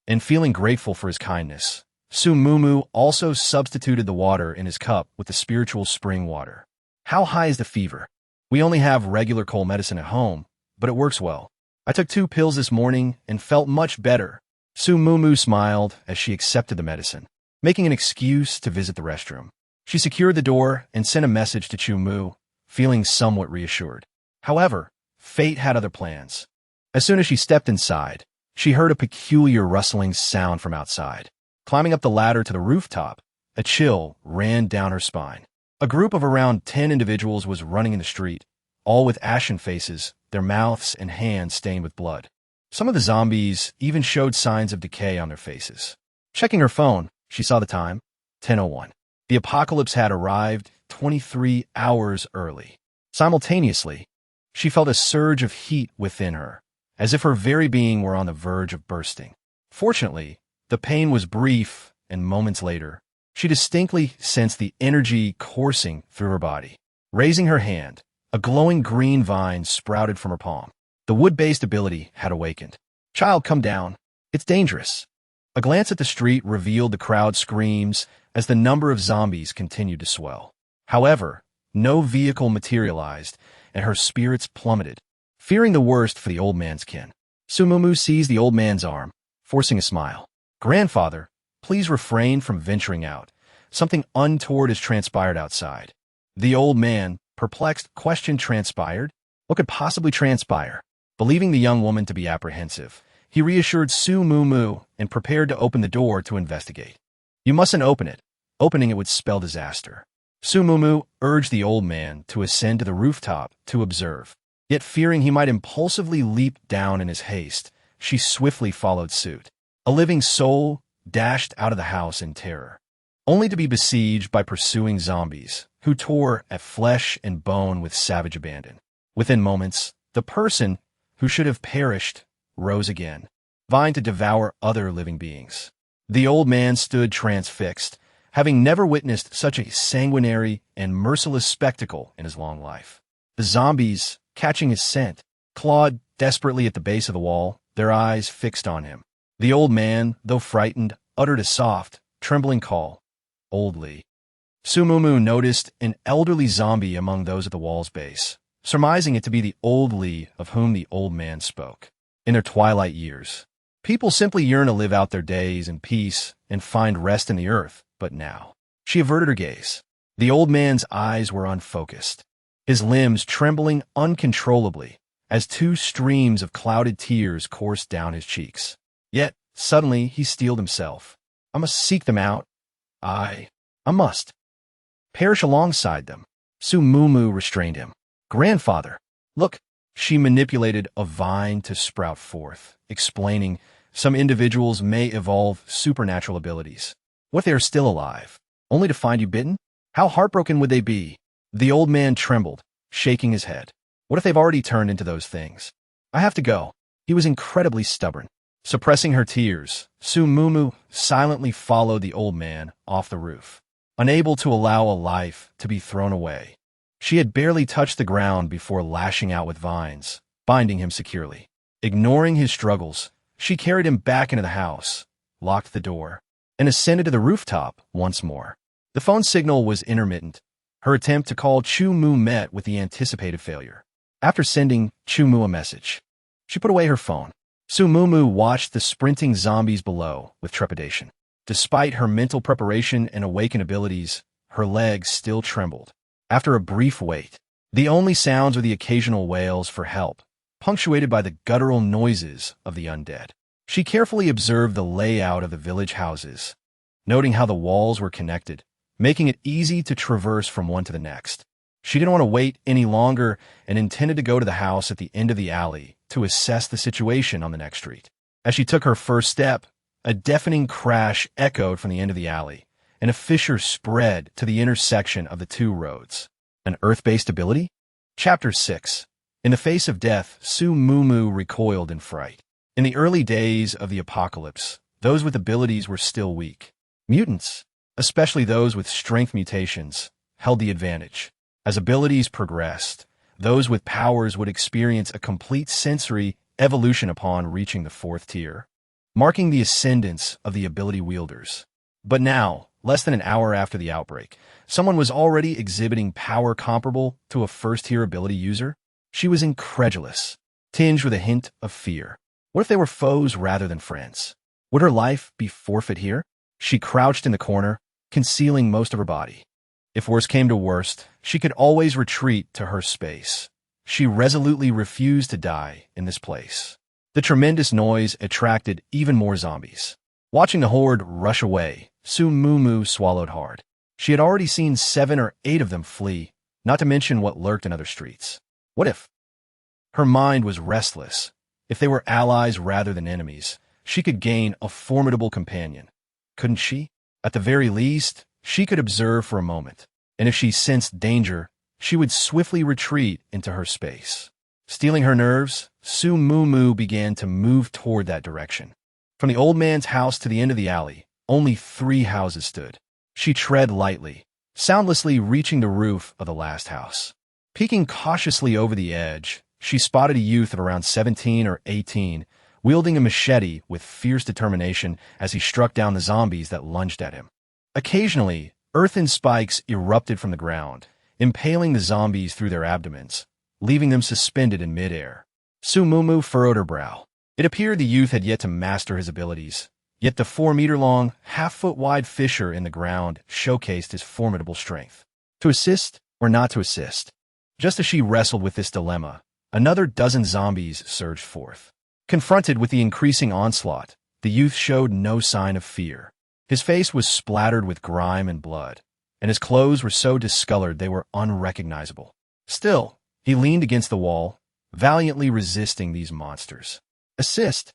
and feeling grateful for his kindness, Su Mumu also substituted the water in his cup with the spiritual spring water. How high is the fever? We only have regular cold medicine at home, but it works well. I took 2 pills this morning and felt much better. Su Mumu smiled as she accepted the medicine, making an excuse to visit the restroom. She secured the door and sent a message to Chu Mu, feeling somewhat reassured. However, fate had other plans. As soon as she stepped inside, she heard a peculiar rustling sound from outside. Climbing up the ladder to the rooftop, a chill ran down her spine. A group of around 10 individuals was running in the street, all with ashen faces, their mouths and hands stained with blood. Some of the zombies even showed signs of decay on their faces. Checking her phone, she saw the time, 10:01. The apocalypse had arrived 23 hours early. Simultaneously, she felt a surge of heat within her, as if her very being were on the verge of bursting. Fortunately, the pain was brief, and moments later, she distinctly sensed the energy coursing through her body. Raising her hand, a glowing green vine sprouted from her palm. The wood-based ability had awakened. Child, come down. It's dangerous. A glance at the street revealed the crowd's screams as the number of zombies continued to swell. However, no vehicle materialized, and her spirits plummeted. Fearing the worst for the old man's kin, Su Mumu seized the old man's arm, forcing a smile. Grandfather, please refrain from venturing out. Something untoward has transpired outside. The old man, perplexed, questioned transpired? What could possibly transpire? Believing the young woman to be apprehensive, he reassured Su Mumu and prepared to open the door to investigate. You mustn't open it. Opening it would spell disaster. Su Mumu urged the old man to ascend to the rooftop to observe. Yet fearing he might impulsively leap down in his haste, she swiftly followed suit. A living soul dashed out of the house in terror, only to be besieged by pursuing zombies who tore at flesh and bone with savage abandon. Within moments, the person who should have perished rose again, vying to devour other living beings. The old man stood transfixed, having never witnessed such a sanguinary and merciless spectacle in his long life. The zombies, catching his scent, clawed desperately at the base of the wall, their eyes fixed on him. The old man, though frightened, uttered a soft, trembling call. Old Lee. Su Mumu noticed an elderly zombie among those at the wall's base, surmising it to be the old Lee of whom the old man spoke. In their twilight years, people simply yearn to live out their days in peace and find rest in the earth, but now. She averted her gaze. The old man's eyes were unfocused, his limbs trembling uncontrollably as 2 streams of clouded tears coursed down his cheeks. Yet, suddenly, he steeled himself. I must seek them out. I must. Perish alongside them. Su Mumu restrained him. Grandfather, look. She manipulated a vine to sprout forth, explaining some individuals may evolve supernatural abilities. What if they are still alive, only to find you bitten? How heartbroken would they be? The old man trembled, shaking his head. What if they've already turned into those things? I have to go. He was incredibly stubborn. Suppressing her tears, Su Mumu silently followed the old man off the roof, unable to allow a life to be thrown away. She had barely touched the ground before lashing out with vines, binding him securely. Ignoring his struggles, she carried him back into the house, locked the door, and ascended to the rooftop once more. The phone signal was intermittent. Her attempt to call Chu Mu met with the anticipated failure. After sending Chu Mu a message, she put away her phone. Sumumu watched the sprinting zombies below with trepidation. Despite her mental preparation and awakened abilities, her legs still trembled. After a brief wait, the only sounds were the occasional wails for help, punctuated by the guttural noises of the undead. She carefully observed the layout of the village houses, noting how the walls were connected, making it easy to traverse from one to the next. She didn't want to wait any longer and intended to go to the house at the end of the alley to assess the situation on the next street. As she took her first step, a deafening crash echoed from the end of the alley, and a fissure spread to the intersection of the two roads. An Earth-based ability? Chapter 6. In the face of death, Sumumu recoiled in fright. In the early days of the apocalypse, those with abilities were still weak. Mutants, especially those with strength mutations, held the advantage. As abilities progressed, those with powers would experience a complete sensory evolution upon reaching the 4th tier, marking the ascendance of the ability wielders. But now, less than an hour after the outbreak, someone was already exhibiting power comparable to a 1st-tier ability user. She was incredulous, tinged with a hint of fear. What if they were foes rather than friends? Would her life be forfeit here? She crouched in the corner, concealing most of her body. If worst came to worst, she could always retreat to her space. She resolutely refused to die in this place. The tremendous noise attracted even more zombies. Watching the horde rush away, Sumumu swallowed hard. She had already seen 7 or 8 of them flee, not to mention what lurked in other streets. What if? Her mind was restless. If they were allies rather than enemies, she could gain a formidable companion. Couldn't she? At the very least, she could observe for a moment, and if she sensed danger, she would swiftly retreat into her space. Steeling her nerves, Sumumu began to move toward that direction. From the old man's house to the end of the alley, only 3 houses stood. She tread lightly, soundlessly reaching the roof of the last house. Peeking cautiously over the edge, she spotted a youth of around 17 or 18, wielding a machete with fierce determination as he struck down the zombies that lunged at him. Occasionally, earthen spikes erupted from the ground, impaling the zombies through their abdomens, leaving them suspended in midair. Sumumu furrowed her brow. It appeared the youth had yet to master his abilities, yet the 4-meter-long, half-foot-wide fissure in the ground showcased his formidable strength. To assist or not to assist? Just as she wrestled with this dilemma, another dozen zombies surged forth. Confronted with the increasing onslaught, the youth showed no sign of fear. His face was splattered with grime and blood, and his clothes were so discolored they were unrecognizable. Still, he leaned against the wall, valiantly resisting these monsters. Assist,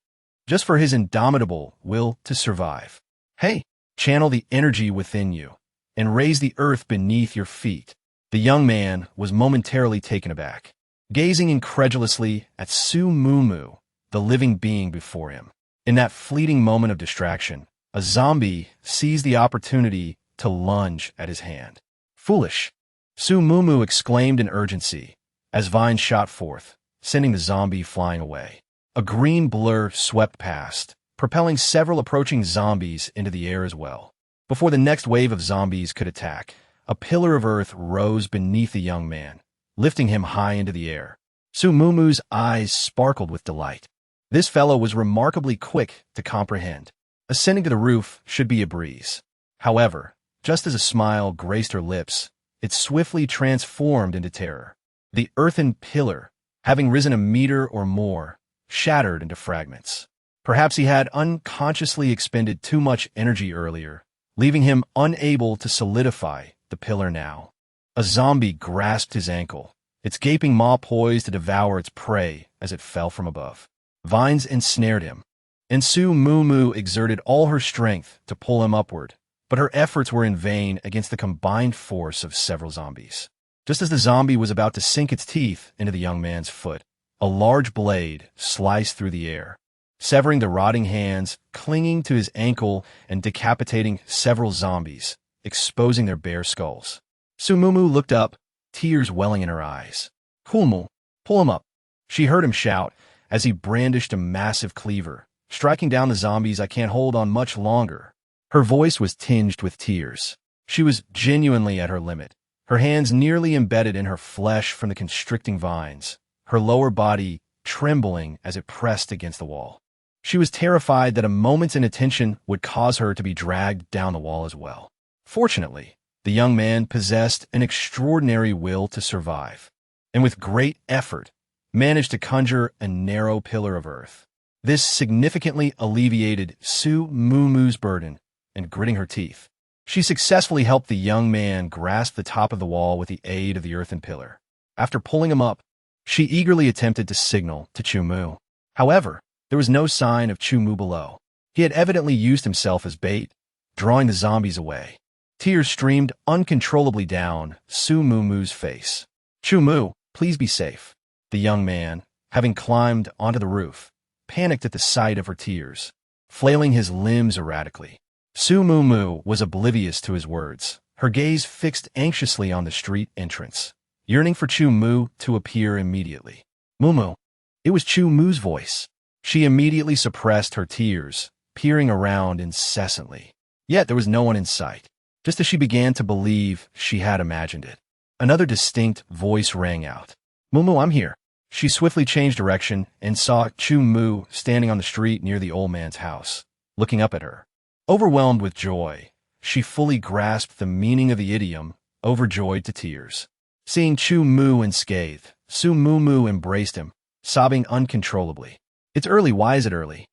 just for his indomitable will to survive. Hey, channel the energy within you, and raise the earth beneath your feet. The young man was momentarily taken aback, gazing incredulously at Sumumu, the living being before him. In that fleeting moment of distraction, a zombie seized the opportunity to lunge at his hand. Foolish! Sumumu exclaimed in urgency as vines shot forth, sending the zombie flying away. A green blur swept past, propelling several approaching zombies into the air as well. Before the next wave of zombies could attack, a pillar of earth rose beneath the young man, lifting him high into the air. Sumumu's eyes sparkled with delight. This fellow was remarkably quick to comprehend. Ascending to the roof should be a breeze. However, just as a smile graced her lips, it swiftly transformed into terror. The earthen pillar, having risen a meter or more, shattered into fragments. Perhaps he had unconsciously expended too much energy earlier, leaving him unable to solidify the pillar now. A zombie grasped his ankle, its gaping maw poised to devour its prey as it fell from above. Vines ensnared him, and Sumumu exerted all her strength to pull him upward, but her efforts were in vain against the combined force of several zombies. Just as the zombie was about to sink its teeth into the young man's foot, a large blade sliced through the air, severing the rotting hands clinging to his ankle and decapitating several zombies, exposing their bare skulls. Sumumu looked up, tears welling in her eyes. Kulmu, pull him up. She heard him shout as he brandished a massive cleaver, striking down the zombies. I can't hold on much longer. Her voice was tinged with tears. She was genuinely at her limit, her hands nearly embedded in her flesh from the constricting vines, her lower body trembling as it pressed against the wall. She was terrified that a moment's inattention would cause her to be dragged down the wall as well. Fortunately, the young man possessed an extraordinary will to survive, and with great effort, managed to conjure a narrow pillar of earth. This significantly alleviated Su Mumu's burden, and gritting her teeth, she successfully helped the young man grasp the top of the wall with the aid of the earthen pillar. After pulling him up, she eagerly attempted to signal to Chu Mu. However, there was no sign of Chu Mu below. He had evidently used himself as bait, drawing the zombies away. Tears streamed uncontrollably down Su Mumu's face. Chu Mu, please be safe. The young man, having climbed onto the roof, panicked at the sight of her tears, flailing his limbs erratically. Su Mumu was oblivious to his words, her gaze fixed anxiously on the street entrance, yearning for Chu Mu to appear immediately. Mumu. It was Chu Mu's voice. She immediately suppressed her tears, peering around incessantly. Yet there was no one in sight, just as she began to believe she had imagined it. Another distinct voice rang out. Mumu, I'm here. She swiftly changed direction and saw Chu Mu standing on the street near the old man's house, looking up at her. Overwhelmed with joy, she fully grasped the meaning of the idiom, overjoyed to tears. Seeing Chu Mu unscathed, Su Mumu embraced him, sobbing uncontrollably. It's early, why is it early?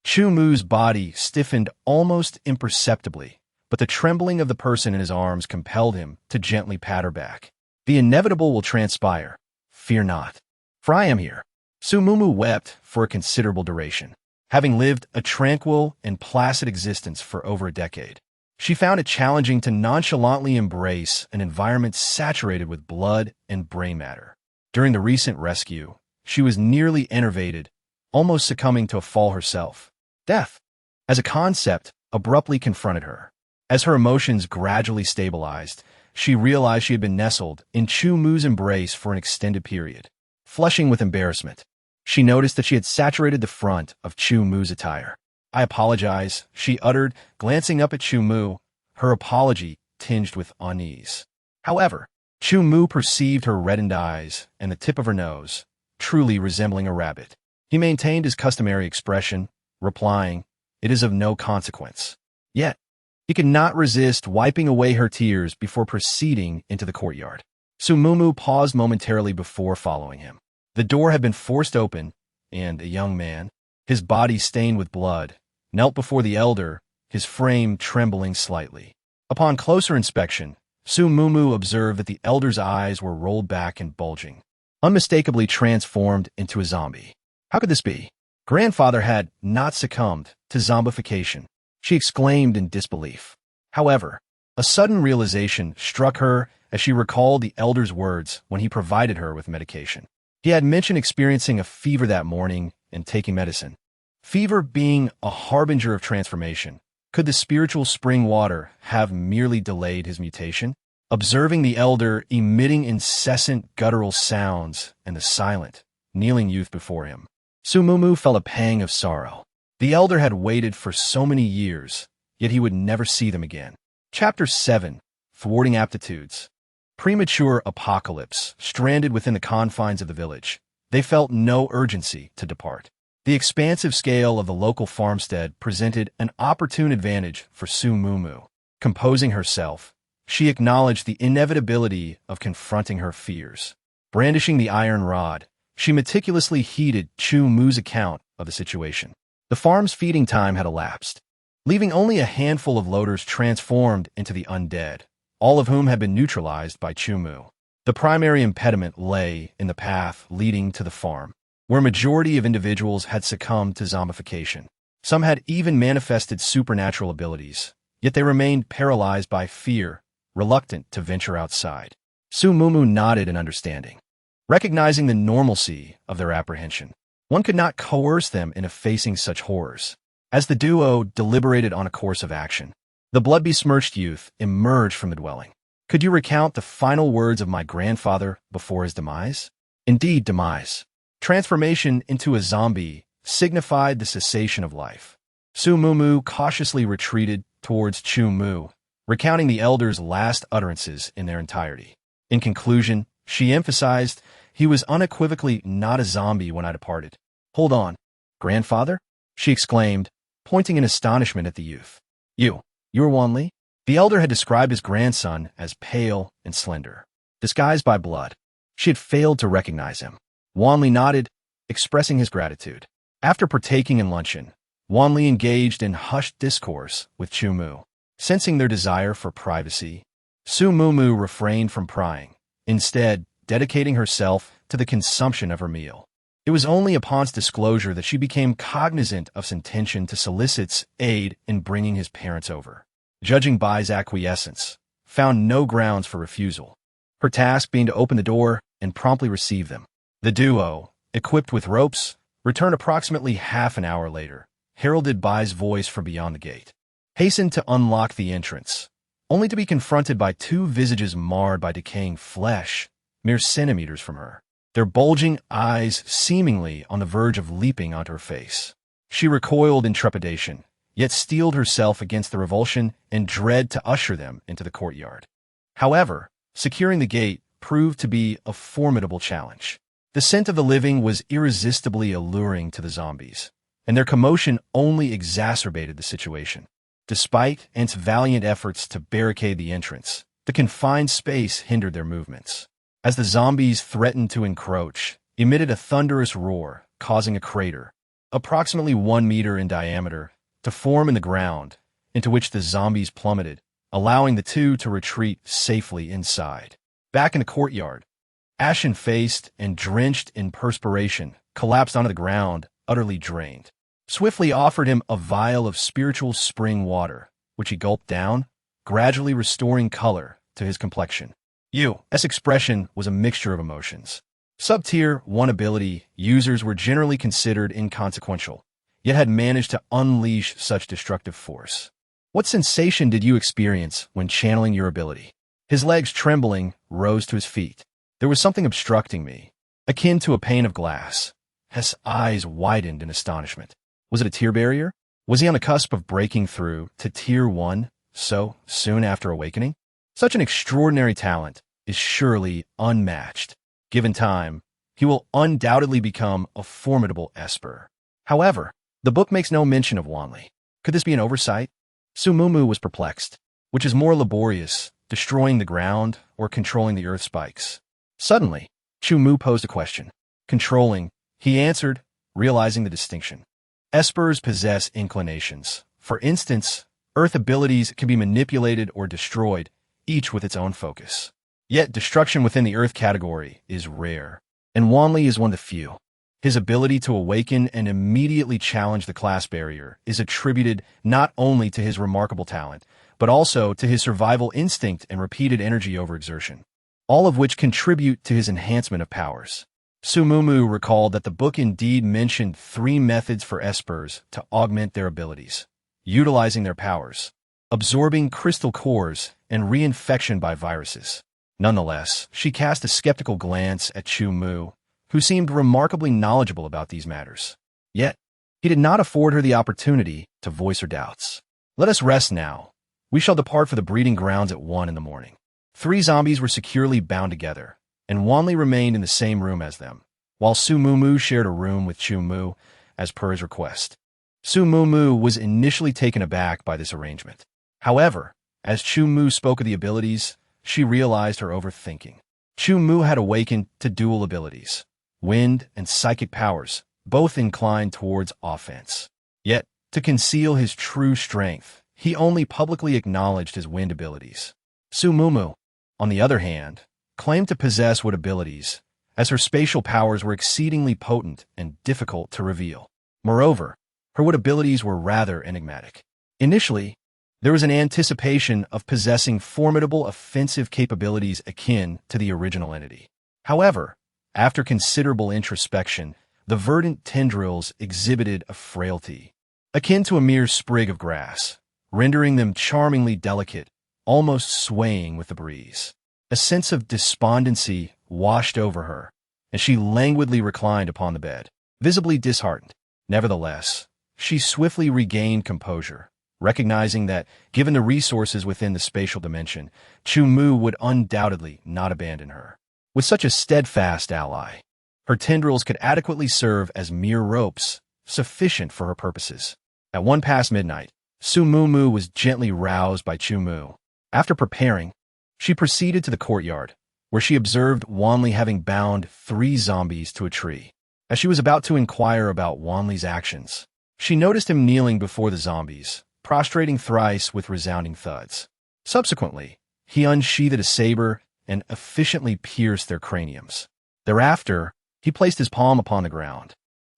Chu Mu's body stiffened almost imperceptibly, but the trembling of the person in his arms compelled him to gently pat her back. The inevitable will transpire. Fear not. For I am here. Su Mumu wept for a considerable duration. Having lived a tranquil and placid existence for over a decade, she found it challenging to nonchalantly embrace an environment saturated with blood and brain matter. During the recent rescue, she was nearly enervated, almost succumbing to a fall herself. Death, as a concept, abruptly confronted her. As her emotions gradually stabilized, she realized she had been nestled in Chu Mu's embrace for an extended period. Flushing with embarrassment, she noticed that she had saturated the front of Chu Mu's attire. I apologize, she uttered, glancing up at Chu Mu, her apology tinged with unease. However, Chu Mu perceived her reddened eyes and the tip of her nose, truly resembling a rabbit. He maintained his customary expression, replying, "It is of no consequence." Yet, he could not resist wiping away her tears before proceeding into the courtyard. Su Mumu paused momentarily before following him. The door had been forced open, and a young man, his body stained with blood, knelt before the elder, his frame trembling slightly. Upon closer inspection, Su Mumu observed that the elder's eyes were rolled back and bulging, unmistakably transformed into a zombie. How could this be? Grandfather had not succumbed to zombification, she exclaimed in disbelief. However, a sudden realization struck her as she recalled the elder's words when he provided her with medication. He had mentioned experiencing a fever that morning and taking medicine. Fever being a harbinger of transformation, could the spiritual spring water have merely delayed his mutation? Observing the elder emitting incessant guttural sounds and the silent, kneeling youth before him, Su Mumu felt a pang of sorrow. The elder had waited for so many years, yet he would never see them again. Chapter 7. Thwarting Aptitudes. Premature apocalypse, stranded within the confines of the village, they felt no urgency to depart. The expansive scale of the local farmstead presented an opportune advantage for Su Mumu. Composing herself, she acknowledged the inevitability of confronting her fears. Brandishing the iron rod, she meticulously heeded Chu Mu's account of the situation. The farm's feeding time had elapsed, leaving only a handful of loaders transformed into the undead, all of whom had been neutralized by Chu Mu. The primary impediment lay in the path leading to the farm, where a majority of individuals had succumbed to zombification. Some had even manifested supernatural abilities, yet they remained paralyzed by fear, reluctant to venture outside. Su Mumu nodded in understanding, recognizing the normalcy of their apprehension. One could not coerce them into facing such horrors. As the duo deliberated on a course of action, the blood-besmirched youth emerged from the dwelling. Could you recount the final words of my grandfather before his demise? Indeed, demise. Transformation into a zombie signified the cessation of life. Su Mumu cautiously retreated towards Chu Mu, recounting the elder's last utterances in their entirety. In conclusion, she emphasized, he was unequivocally not a zombie when I departed. Hold on. Grandfather? she exclaimed, pointing in astonishment at the youth. You're Wanli? The elder had described his grandson as pale and slender, disguised by blood. She had failed to recognize him. Wanli nodded, expressing his gratitude. After partaking in luncheon, Wanli engaged in hushed discourse with Chu Mu. Sensing their desire for privacy, Su Mumu refrained from prying, instead dedicating herself to the consumption of her meal. It was only upon its disclosure that she became cognizant of his intention to solicit aid in bringing his parents over. Judging Bai's acquiescence, found no grounds for refusal, her task being to open the door and promptly receive them. The duo, equipped with ropes, returned approximately half an hour later, heralded Bai's voice from beyond the gate. Hastened to unlock the entrance, only to be confronted by two visages marred by decaying flesh, mere centimeters from her, their bulging eyes seemingly on the verge of leaping onto her face. She recoiled in trepidation, yet steeled herself against the revulsion and dread to usher them into the courtyard. However, securing the gate proved to be a formidable challenge. The scent of the living was irresistibly alluring to the zombies, and their commotion only exacerbated the situation. Despite Ant's valiant efforts to barricade the entrance, the confined space hindered their movements. As the zombies threatened to encroach, emitted a thunderous roar, causing a crater, approximately 1 meter in diameter, to form in the ground, into which the zombies plummeted, allowing the two to retreat safely inside. Back in the courtyard, ashen-faced and drenched in perspiration, collapsed onto the ground, utterly drained. Swiftly offered him a vial of spiritual spring water, which he gulped down, gradually restoring color to his complexion. S expression was a mixture of emotions. Sub-Tier 1 ability users were generally considered inconsequential, yet had managed to unleash such destructive force. What sensation did you experience when channeling your ability? His legs trembling, rose to his feet. There was something obstructing me, akin to a pane of glass. His eyes widened in astonishment. Was it a tier barrier? Was he on the cusp of breaking through to Tier 1 so soon after awakening? Such an extraordinary talent is surely unmatched. Given time, he will undoubtedly become a formidable Esper. However, the book makes no mention of Wanli. Could this be an oversight? Su Mumu was perplexed. Which is more laborious, destroying the ground or controlling the earth spikes? Suddenly, Chu Mu posed a question. Controlling, he answered, realizing the distinction. Espers possess inclinations. For instance, earth abilities can be manipulated or destroyed, each with its own focus. Yet destruction within the earth category is rare, and Wanli is one of the few. His ability to awaken and immediately challenge the class barrier is attributed not only to his remarkable talent, but also to his survival instinct and repeated energy overexertion, all of which contribute to his enhancement of powers. Su Mumu recalled that the book indeed mentioned 3 methods for Espers to augment their abilities, utilizing their powers, absorbing crystal cores, and reinfection by viruses. Nonetheless, she cast a skeptical glance at Chu Mu, who seemed remarkably knowledgeable about these matters. Yet, he did not afford her the opportunity to voice her doubts. Let us rest now. We shall depart for the breeding grounds at 1 in the morning. 3 zombies were securely bound together, and Wanli remained in the same room as them, while Su Mumu shared a room with Chu Mu, as per his request. Su Mumu was initially taken aback by this arrangement. However, as Chu Mu spoke of the abilities, she realized her overthinking. Chu Mu had awakened to dual abilities, wind and psychic powers, both inclined towards offense. Yet, to conceal his true strength, he only publicly acknowledged his wind abilities. Su Mumu, on the other hand, claimed to possess wood abilities, as her spatial powers were exceedingly potent and difficult to reveal. Moreover, her wood abilities were rather enigmatic. Initially, there was an anticipation of possessing formidable offensive capabilities akin to the original entity. However, after considerable introspection, the verdant tendrils exhibited a frailty, akin to a mere sprig of grass, rendering them charmingly delicate, almost swaying with the breeze. A sense of despondency washed over her, and she languidly reclined upon the bed, visibly disheartened. Nevertheless, she swiftly regained composure, recognizing that, given the resources within the spatial dimension, Chu Mu would undoubtedly not abandon her. With such a steadfast ally, her tendrils could adequately serve as mere ropes, sufficient for her purposes. At 1 past midnight, Su Mumu was gently roused by Chu Mu. After preparing, she proceeded to the courtyard, where she observed Wanli having bound 3 zombies to a tree. As she was about to inquire about Wanli's actions, she noticed him kneeling before the zombies, prostrating thrice with resounding thuds. Subsequently, he unsheathed a saber and efficiently pierced their craniums. Thereafter, he placed his palm upon the ground,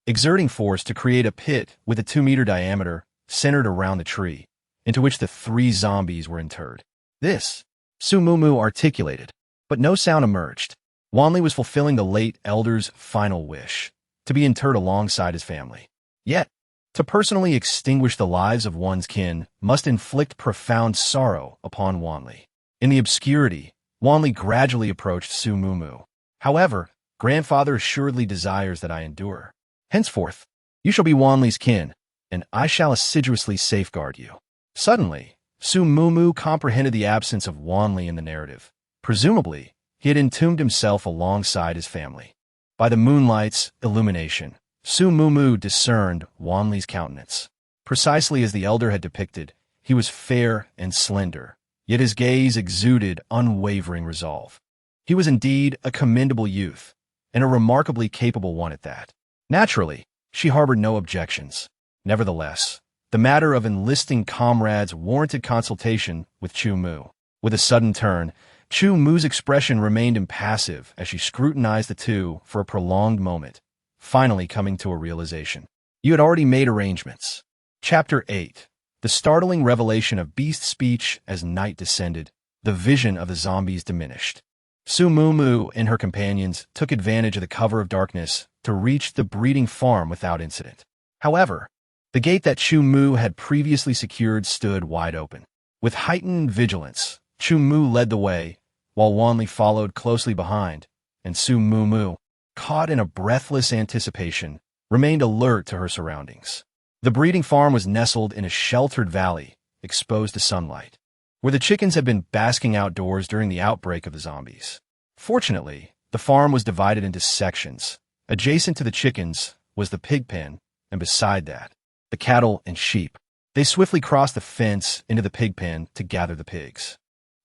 exerting force to create a pit with a 2-meter diameter centered around the tree, into which the 3 zombies were interred. This, Su Mumu articulated, but no sound emerged. Wanli was fulfilling the late elder's final wish, to be interred alongside his family. Yet, to personally extinguish the lives of one's kin must inflict profound sorrow upon Wanli. In the obscurity, Wanli gradually approached Su Mumu. However, grandfather assuredly desires that I endure. Henceforth, you shall be Wanli's kin, and I shall assiduously safeguard you. Suddenly, Su Mumu comprehended the absence of Wanli in the narrative. Presumably, he had entombed himself alongside his family. By the moonlight's illumination, Su Mumu discerned Wanli's countenance. Precisely as the elder had depicted, he was fair and slender, yet his gaze exuded unwavering resolve. He was indeed a commendable youth, and a remarkably capable one at that. Naturally, she harbored no objections. Nevertheless, the matter of enlisting comrades warranted consultation with Chu Mu. With a sudden turn, Chu Mu's expression remained impassive as she scrutinized the two for a prolonged moment, finally coming to a realization. You had already made arrangements. Chapter 8. The startling revelation of beast speech as night descended, the vision of the zombies diminished. Su Mumu and her companions took advantage of the cover of darkness to reach the breeding farm without incident. However, the gate that Chu Mu had previously secured stood wide open. With heightened vigilance, Chu Mu led the way, while Wanli followed closely behind, and Su Mumu, caught in a breathless anticipation, remained alert to her surroundings. The breeding farm was nestled in a sheltered valley, exposed to sunlight, where the chickens had been basking outdoors during the outbreak of the zombies. Fortunately, the farm was divided into sections. Adjacent to the chickens was the pig pen, and beside that, the cattle and sheep. They swiftly crossed the fence into the pig pen to gather the pigs.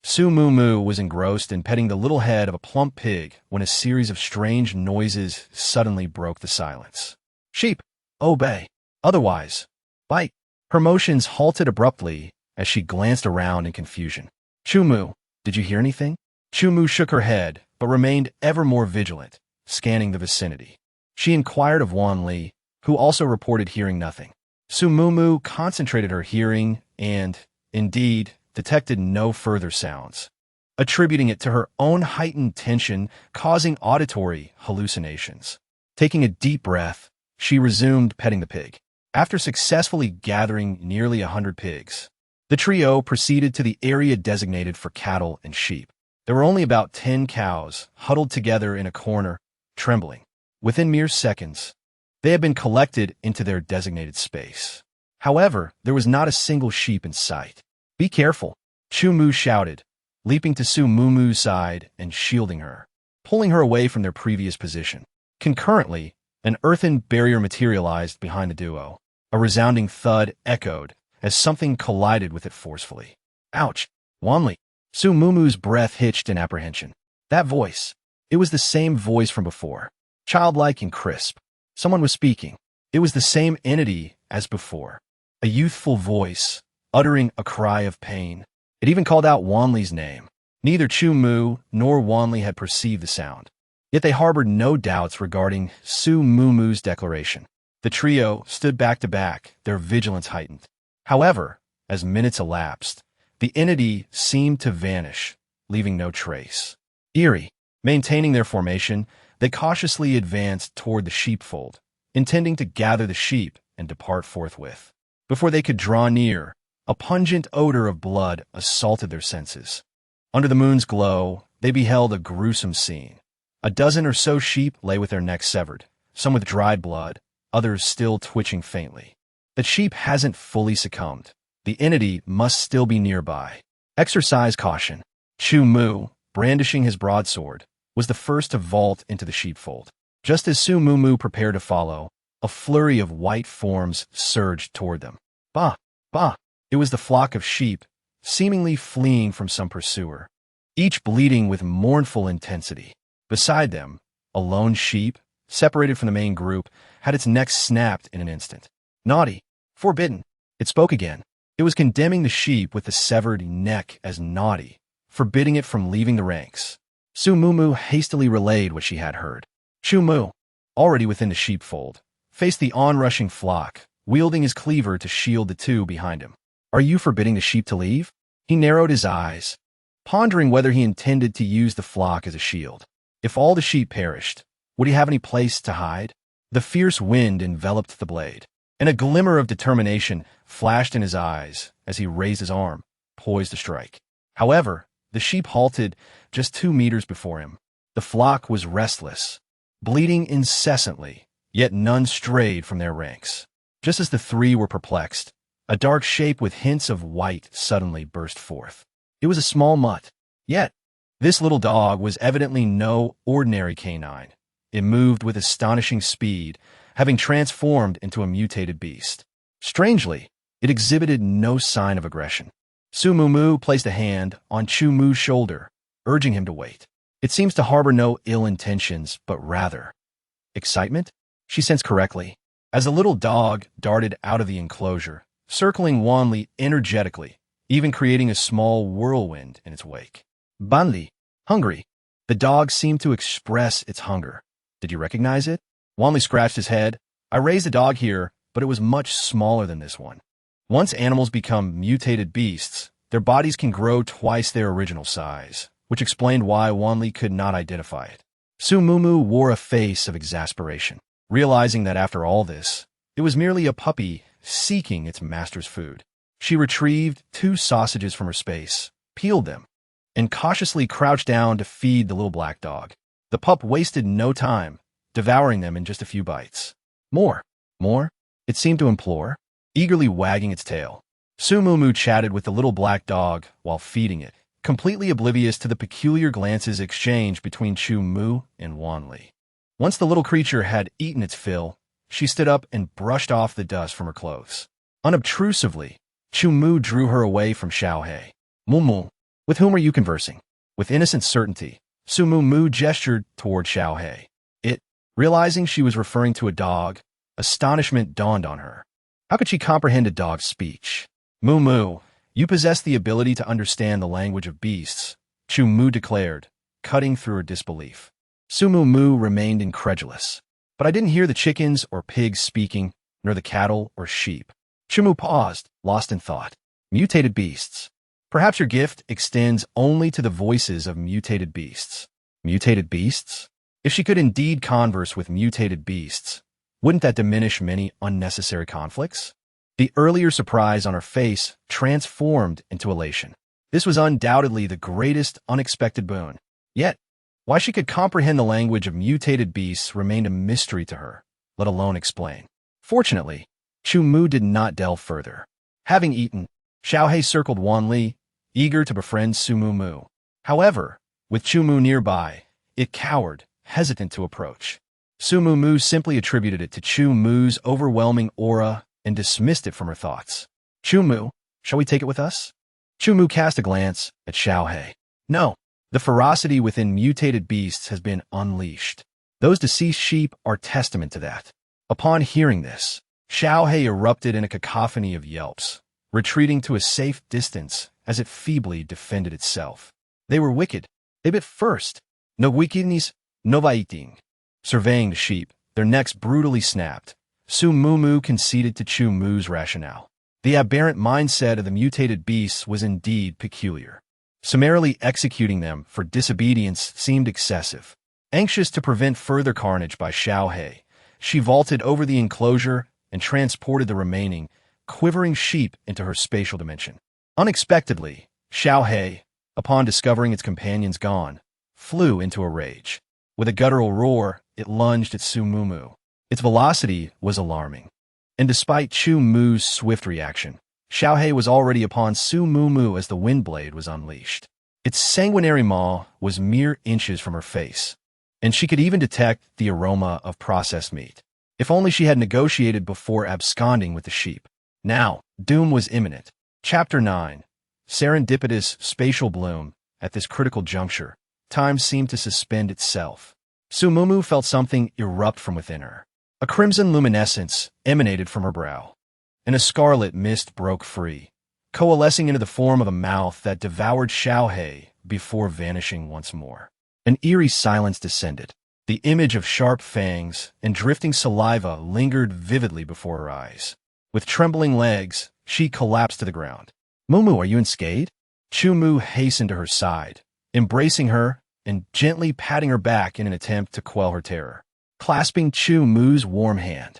Su Mumu was engrossed in petting the little head of a plump pig when a series of strange noises suddenly broke the silence. Sheep, obey. Otherwise, bite. Her motions halted abruptly as she glanced around in confusion. Chu Mu, did you hear anything? Chu Mu shook her head, but remained ever more vigilant, scanning the vicinity. She inquired of Wanli, who also reported hearing nothing. Su Mumu concentrated her hearing and, indeed, detected no further sounds, attributing it to her own heightened tension causing auditory hallucinations. Taking a deep breath, she resumed petting the pig. After successfully gathering nearly 100 pigs, the trio proceeded to the area designated for cattle and sheep. There were only about 10 cows huddled together in a corner, trembling. Within mere seconds, they had been collected into their designated space. However, there was not a single sheep in sight. Be careful, Chu Mu shouted, leaping to Su Mumu's side and shielding her, pulling her away from their previous position. Concurrently, an earthen barrier materialized behind the duo. A resounding thud echoed as something collided with it forcefully. Ouch! Wanli! Su Mumu's breath hitched in apprehension. That voice. It was the same voice from before. Childlike and crisp. Someone was speaking. It was the same entity as before. A youthful voice, uttering a cry of pain. It even called out Wanli's name. Neither Chu Mu nor Wanli had perceived the sound. Yet they harbored no doubts regarding Su Mumu's declaration. The trio stood back to back, their vigilance heightened. However, as minutes elapsed, the entity seemed to vanish, leaving no trace. Eerie, maintaining their formation, they cautiously advanced toward the sheepfold, intending to gather the sheep and depart forthwith. Before they could draw near, a pungent odor of blood assaulted their senses. Under the moon's glow, they beheld a gruesome scene. A dozen or so sheep lay with their necks severed, some with dried blood, others still twitching faintly. The sheep hasn't fully succumbed. The entity must still be nearby. Exercise caution. Chu Mu, brandishing his broadsword, was the first to vault into the sheepfold. Just as Su Mumu prepared to follow, A flurry of white forms surged toward them. Bah! Bah! It was the flock of sheep, seemingly fleeing from some pursuer, each bleating with mournful intensity. Beside them, a lone sheep, separated from the main group, had its neck snapped in an instant. Naughty! Forbidden! It spoke again. It was condemning the sheep with the severed neck as naughty, forbidding it from leaving the ranks. Su Mumu hastily relayed what she had heard. Chu Mu, already within the sheepfold, faced the onrushing flock, wielding his cleaver to shield the two behind him. Are you forbidding the sheep to leave? He narrowed his eyes, pondering whether he intended to use the flock as a shield. If all the sheep perished, would he have any place to hide? The fierce wind enveloped the blade, and a glimmer of determination flashed in his eyes as he raised his arm, poised to strike. However, the sheep halted just 2 meters before him. The flock was restless, bleating incessantly, yet none strayed from their ranks. Just as the three were perplexed, a dark shape with hints of white suddenly burst forth. It was a small mutt. Yet, this little dog was evidently no ordinary canine. It moved with astonishing speed, having transformed into a mutated beast. Strangely, it exhibited no sign of aggression. Su Mumu placed a hand on Chu Mu's shoulder, urging him to wait. It seems to harbor no ill intentions, but rather excitement? She sensed correctly, as the little dog darted out of the enclosure, circling Wanli energetically, even creating a small whirlwind in its wake. Banli, hungry. The dog seemed to express its hunger. Did you recognize it? Wanli scratched his head. I raised a dog here, but it was much smaller than this one. Once animals become mutated beasts, their bodies can grow twice their original size, which explained why Wanli could not identify it. Su Mumu wore a face of exasperation, realizing that after all this, it was merely a puppy seeking its master's food. She retrieved 2 sausages from her space, peeled them, and cautiously crouched down to feed the little black dog. The pup wasted no time, devouring them in just a few bites. More, more, it seemed to implore, eagerly wagging its tail. Su Mumu chatted with the little black dog while feeding it, completely oblivious to the peculiar glances exchanged between Chu Mu and Wanli. Once the little creature had eaten its fill, she stood up and brushed off the dust from her clothes. Unobtrusively, Chu Mu drew her away from Xiaohei. Mumu, with whom are you conversing? With innocent certainty, Su Mumu gestured toward Xiaohei. Realizing she was referring to a dog, astonishment dawned on her. How could she comprehend a dog's speech? Mumu, you possess the ability to understand the language of beasts, Chu Mu declared, cutting through her disbelief. Su Mumu remained incredulous. But I didn't hear the chickens or pigs speaking, nor the cattle or sheep. Chu Mu paused, lost in thought. Mutated beasts. Perhaps your gift extends only to the voices of mutated beasts. Mutated beasts? If she could indeed converse with mutated beasts, wouldn't that diminish many unnecessary conflicts? The earlier surprise on her face transformed into elation. This was undoubtedly the greatest unexpected boon. Yet, why she could comprehend the language of mutated beasts remained a mystery to her, let alone explain. Fortunately, Chu Mu did not delve further. Having eaten, Xiaohei circled Wanli, eager to befriend Su Mumu. However, with Chu Mu nearby, it cowered, hesitant to approach. Su Mumu simply attributed it to Chu Mu's overwhelming aura and dismissed it from her thoughts. Chu Mu, shall we take it with us? Chu Mu cast a glance at Xiaohei. No, the ferocity within mutated beasts has been unleashed. Those deceased sheep are testament to that. Upon hearing this, Xiaohei erupted in a cacophony of yelps, retreating to a safe distance as it feebly defended itself. They were wicked. They bit first. No wickedness, no biting. Surveying the sheep, their necks brutally snapped. Su Mumu conceded to Chu Mu's rationale. The aberrant mindset of the mutated beasts was indeed peculiar. Summarily executing them for disobedience seemed excessive. Anxious to prevent further carnage by Xiaohei, she vaulted over the enclosure and transported the remaining, quivering sheep into her spatial dimension. Unexpectedly, Xiaohei, upon discovering its companions gone, flew into a rage. With a guttural roar, it lunged at Su Mumu. Its velocity was alarming. And despite Chu Mu's swift reaction, Xiaohei was already upon Su Mumu as the wind blade was unleashed. Its sanguinary maw was mere inches from her face, and she could even detect the aroma of processed meat. If only she had negotiated before absconding with the sheep. Now, doom was imminent. Chapter 9. Serendipitous spatial bloom. At this critical juncture, time seemed to suspend itself. Sumumu felt something erupt from within her. A crimson luminescence emanated from her brow, and a scarlet mist broke free, coalescing into the form of a mouth that devoured Xiaohei before vanishing once more. An eerie silence descended. The image of sharp fangs and drifting saliva lingered vividly before her eyes. With trembling legs, she collapsed to the ground. Mumu, are you unscathed? Chumu hastened to her side, embracing her and gently patting her back in an attempt to quell her terror. Clasping Chumu's warm hand,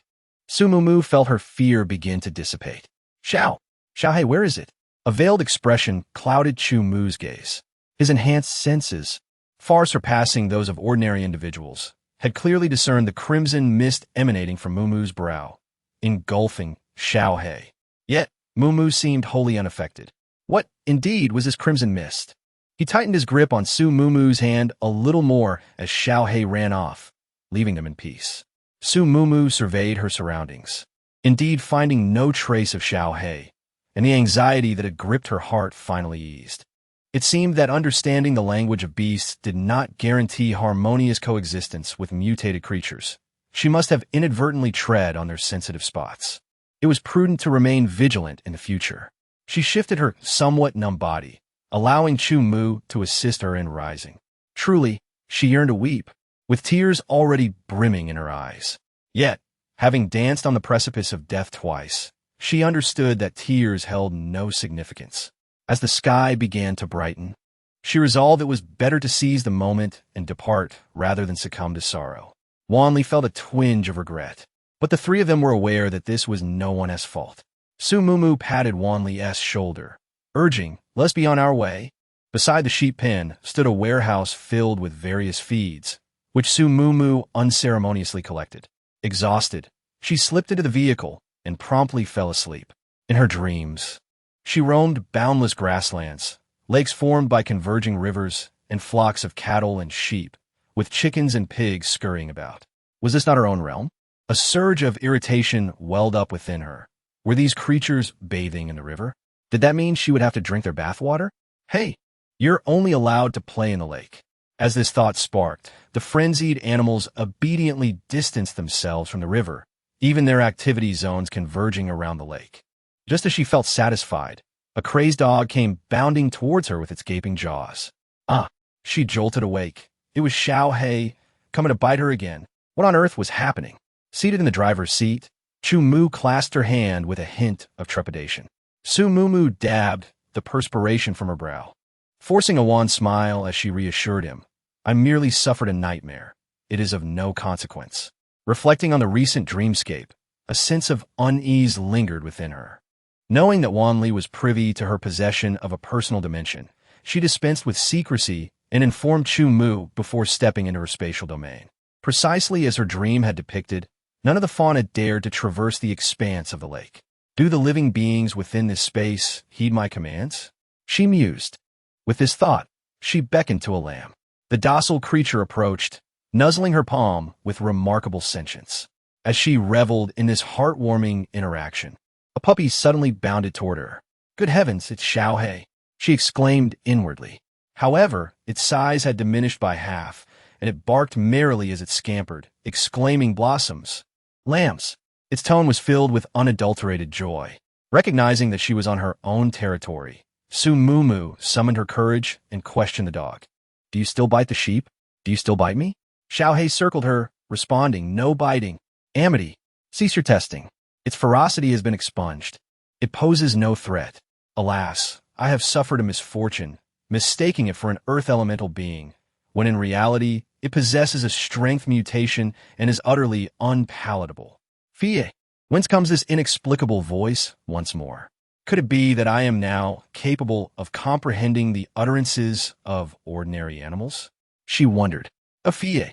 Sumumu felt her fear begin to dissipate. Xiaohei, where is it? A veiled expression clouded Chumu's gaze. His enhanced senses, far surpassing those of ordinary individuals, had clearly discerned the crimson mist emanating from Mumu's brow, engulfing Xiaohei. Yet, Mumu seemed wholly unaffected. What, indeed, was this crimson mist? He tightened his grip on Sumumu's hand a little more as Xiaohei ran off, leaving them in peace. Sumumu surveyed her surroundings, indeed finding no trace of Xiaohei, and the anxiety that had gripped her heart finally eased. It seemed that understanding the language of beasts did not guarantee harmonious coexistence with mutated creatures. She must have inadvertently tread on their sensitive spots. It was prudent to remain vigilant in the future. She shifted her somewhat numb body, allowing Chumu to assist her in rising. Truly, she yearned to weep, with tears already brimming in her eyes. Yet, having danced on the precipice of death twice, she understood that tears held no significance. As the sky began to brighten, she resolved it was better to seize the moment and depart rather than succumb to sorrow. Wanli felt a twinge of regret, but the three of them were aware that this was no one's fault. Sumumu patted Wanli's shoulder, urging, "Let's be on our way." Beside the sheep pen stood a warehouse filled with various feeds, which Sumumu unceremoniously collected. Exhausted, she slipped into the vehicle and promptly fell asleep. In her dreams, she roamed boundless grasslands, lakes formed by converging rivers, and flocks of cattle and sheep, with chickens and pigs scurrying about. Was this not her own realm? A surge of irritation welled up within her. Were these creatures bathing in the river? Did that mean she would have to drink their bathwater? Hey, you're only allowed to play in the lake. As this thought sparked, the frenzied animals obediently distanced themselves from the river, even their activity zones converging around the lake. Just as she felt satisfied, a crazed dog came bounding towards her with its gaping jaws. She jolted awake. It was Xiaohei, coming to bite her again. What on earth was happening? Seated in the driver's seat, Chumu clasped her hand with a hint of trepidation. Sumumu dabbed the perspiration from her brow, forcing a wan smile as she reassured him. "I merely suffered a nightmare. It is of no consequence." Reflecting on the recent dreamscape, a sense of unease lingered within her. Knowing that Wanli was privy to her possession of a personal dimension, she dispensed with secrecy and informed Chumu before stepping into her spatial domain. Precisely as her dream had depicted, none of the fauna dared to traverse the expanse of the lake. Do the living beings within this space heed my commands? She mused. With this thought, she beckoned to a lamb. The docile creature approached, nuzzling her palm with remarkable sentience. As she reveled in this heartwarming interaction, a puppy suddenly bounded toward her. "Good heavens, it's Xiaohei," she exclaimed inwardly. However, its size had diminished by half, and it barked merrily as it scampered, exclaiming blossoms. "Lambs." Its tone was filled with unadulterated joy. Recognizing that she was on her own territory, Sumumu summoned her courage and questioned the dog. "Do you still bite the sheep? Do you still bite me?" Xiaohei circled her, responding, "No biting. Amity, cease your testing. Its ferocity has been expunged. It poses no threat. Alas, I have suffered a misfortune, mistaking it for an earth elemental being, when in reality it possesses a strength mutation and is utterly unpalatable. Fie, whence comes this inexplicable voice once more? Could it be that I am now capable of comprehending the utterances of ordinary animals?" She wondered. "Fie,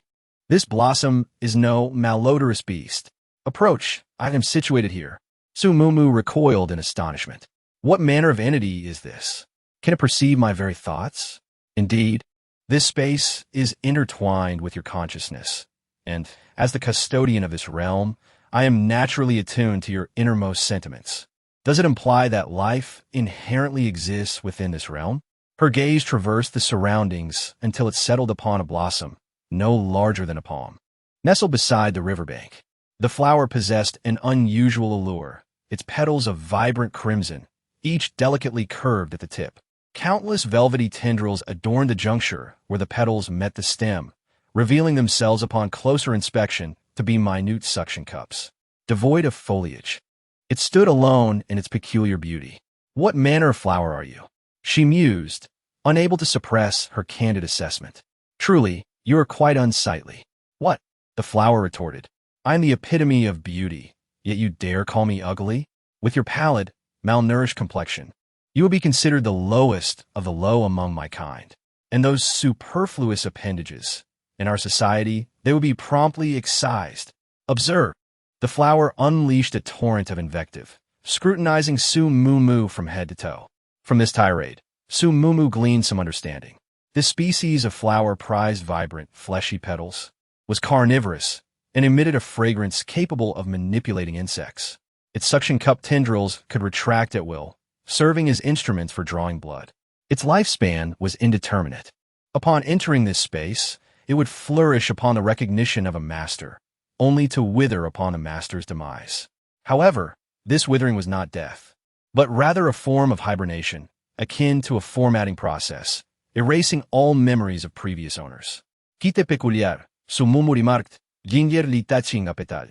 this blossom is no malodorous beast. Approach, I am situated here." Sumumu recoiled in astonishment. What manner of entity is this? Can it perceive my very thoughts? Indeed, this space is intertwined with your consciousness, and as the custodian of this realm, I am naturally attuned to your innermost sentiments. Does it imply that life inherently exists within this realm? Her gaze traversed the surroundings until it settled upon a blossom, no larger than a palm. Nestled beside the riverbank, the flower possessed an unusual allure, its petals of vibrant crimson, each delicately curved at the tip. Countless velvety tendrils adorned the juncture where the petals met the stem, revealing themselves upon closer inspection to be minute suction cups. Devoid of foliage, it stood alone in its peculiar beauty. What manner of flower are you? She mused, unable to suppress her candid assessment. Truly, you are quite unsightly. What? The flower retorted. I am the epitome of beauty, yet you dare call me ugly? With your pallid, malnourished complexion, you will be considered the lowest of the low among my kind. And those superfluous appendages, in our society, they would be promptly excised. Observe. The flower unleashed a torrent of invective, scrutinizing Su Mumu from head to toe. From this tirade, Su Mumu gleaned some understanding. This species of flower prized vibrant, fleshy petals, was carnivorous, and emitted a fragrance capable of manipulating insects. Its suction cup tendrils could retract at will, serving as instruments for drawing blood. Its lifespan was indeterminate. Upon entering this space, it would flourish upon the recognition of a master, only to wither upon the master's demise. However, this withering was not death, but rather a form of hibernation, akin to a formatting process, erasing all memories of previous owners. Quite peculiar, su mumurimarkt, ginger litaching apetal,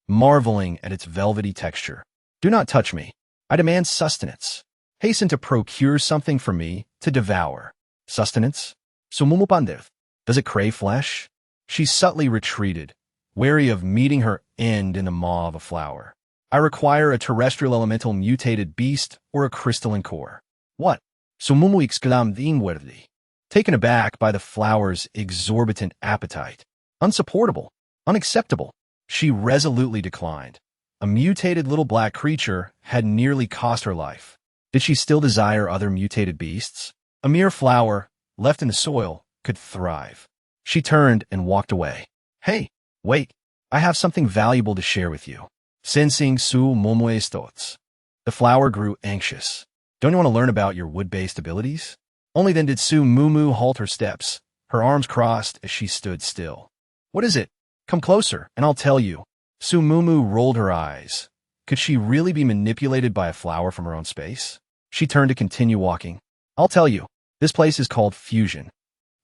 marveling at its velvety texture. Do not touch me. I demand sustenance. Hasten to procure something for me to devour. Sustenance? Sumumupandev. Does it crave flesh? She subtly retreated, wary of meeting her end in the maw of a flower. I require a terrestrial elemental mutated beast or a crystalline core. What? Sumumu exclaimed inwardly, taken aback by the flower's exorbitant appetite. Unsupportable. Unacceptable. She resolutely declined. A mutated little black creature had nearly cost her life. Did she still desire other mutated beasts? A mere flower, left in the soil, could thrive. She turned and walked away. Hey, wait. I have something valuable to share with you. Sensing Su Momoe's thoughts, the flower grew anxious. Don't you want to learn about your wood-based abilities? Only then did Su Mumu halt her steps, her arms crossed as she stood still. What is it? Come closer, and I'll tell you. Su Mumu rolled her eyes. Could she really be manipulated by a flower from her own space? She turned to continue walking. I'll tell you. This place is called Fusion.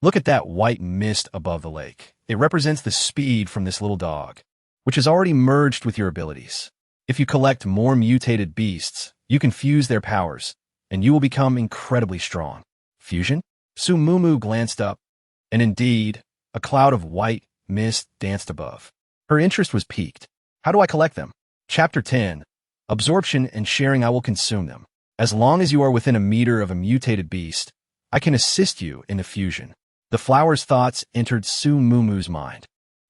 Look at that white mist above the lake. It represents the speed from this little dog, which has already merged with your abilities. If you collect more mutated beasts, you can fuse their powers, and you will become incredibly strong. Fusion? Su Mumu glanced up, and indeed, a cloud of white mist danced above. Her interest was piqued. How do I collect them? Chapter 10. Absorption and sharing. I will consume them. As long as you are within a meter of a mutated beast, I can assist you in the fusion. The flower's thoughts entered Su Mumu's mind,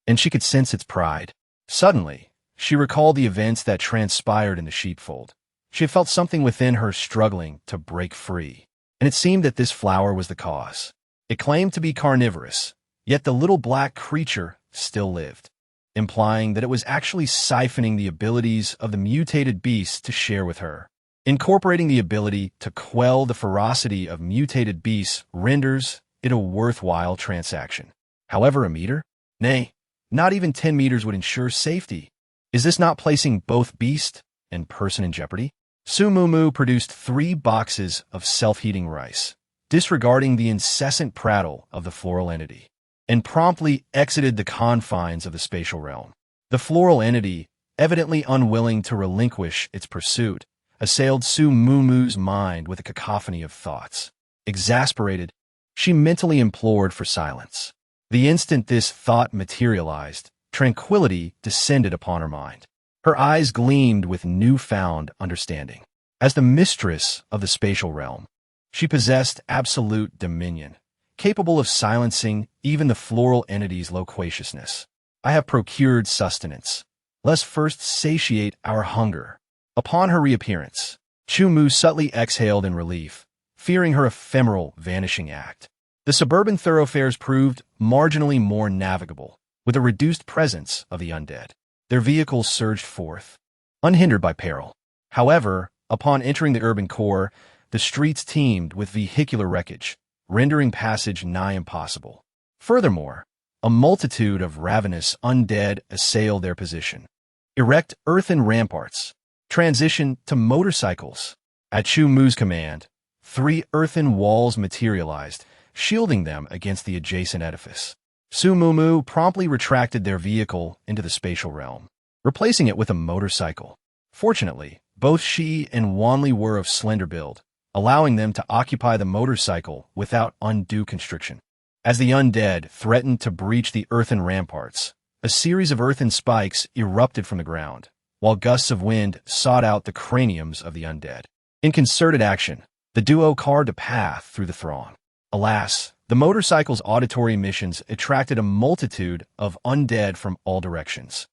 and she could sense its pride. Suddenly, she recalled the events that transpired in the sheepfold. She had felt something within her struggling to break free, and it seemed that this flower was the cause. It claimed to be carnivorous, yet the little black creature still lived, implying that it was actually siphoning the abilities of the mutated beasts to share with her. Incorporating the ability to quell the ferocity of mutated beasts renders it a worthwhile transaction. However, a meter? Nay, not even 10 meters would ensure safety. Is this not placing both beast and person in jeopardy? Su Mumu produced 3 boxes of self-heating rice, disregarding the incessant prattle of the floral entity, and promptly exited the confines of the spatial realm. The floral entity, evidently unwilling to relinquish its pursuit, assailed Su Mumu's mind with a cacophony of thoughts. Exasperated, she mentally implored for silence. The instant this thought materialized, tranquility descended upon her mind. Her eyes gleamed with newfound understanding. As the mistress of the spatial realm, she possessed absolute dominion, capable of silencing even the floral entity's loquaciousness. I have procured sustenance. Let's first satiate our hunger. Upon her reappearance, Chu Mu subtly exhaled in relief, fearing her ephemeral vanishing act. The suburban thoroughfares proved marginally more navigable, with a reduced presence of the undead. Their vehicles surged forth, unhindered by peril. However, upon entering the urban core, the streets teemed with vehicular wreckage, rendering passage nigh impossible. Furthermore, a multitude of ravenous undead assailed their position. Erect earthen ramparts, transition to motorcycles. At Chu Mu's command, 3 earthen walls materialized, shielding them against the adjacent edifice. Su Mumu promptly retracted their vehicle into the spatial realm, replacing it with a motorcycle. Fortunately, both she and Wanli were of slender build, allowing them to occupy the motorcycle without undue constriction. As the undead threatened to breach the earthen ramparts, a series of earthen spikes erupted from the ground, while gusts of wind sought out the craniums of the undead. In concerted action, the duo carved a path through the throng. Alas, the motorcycle's auditory emissions attracted a multitude of undead from all directions.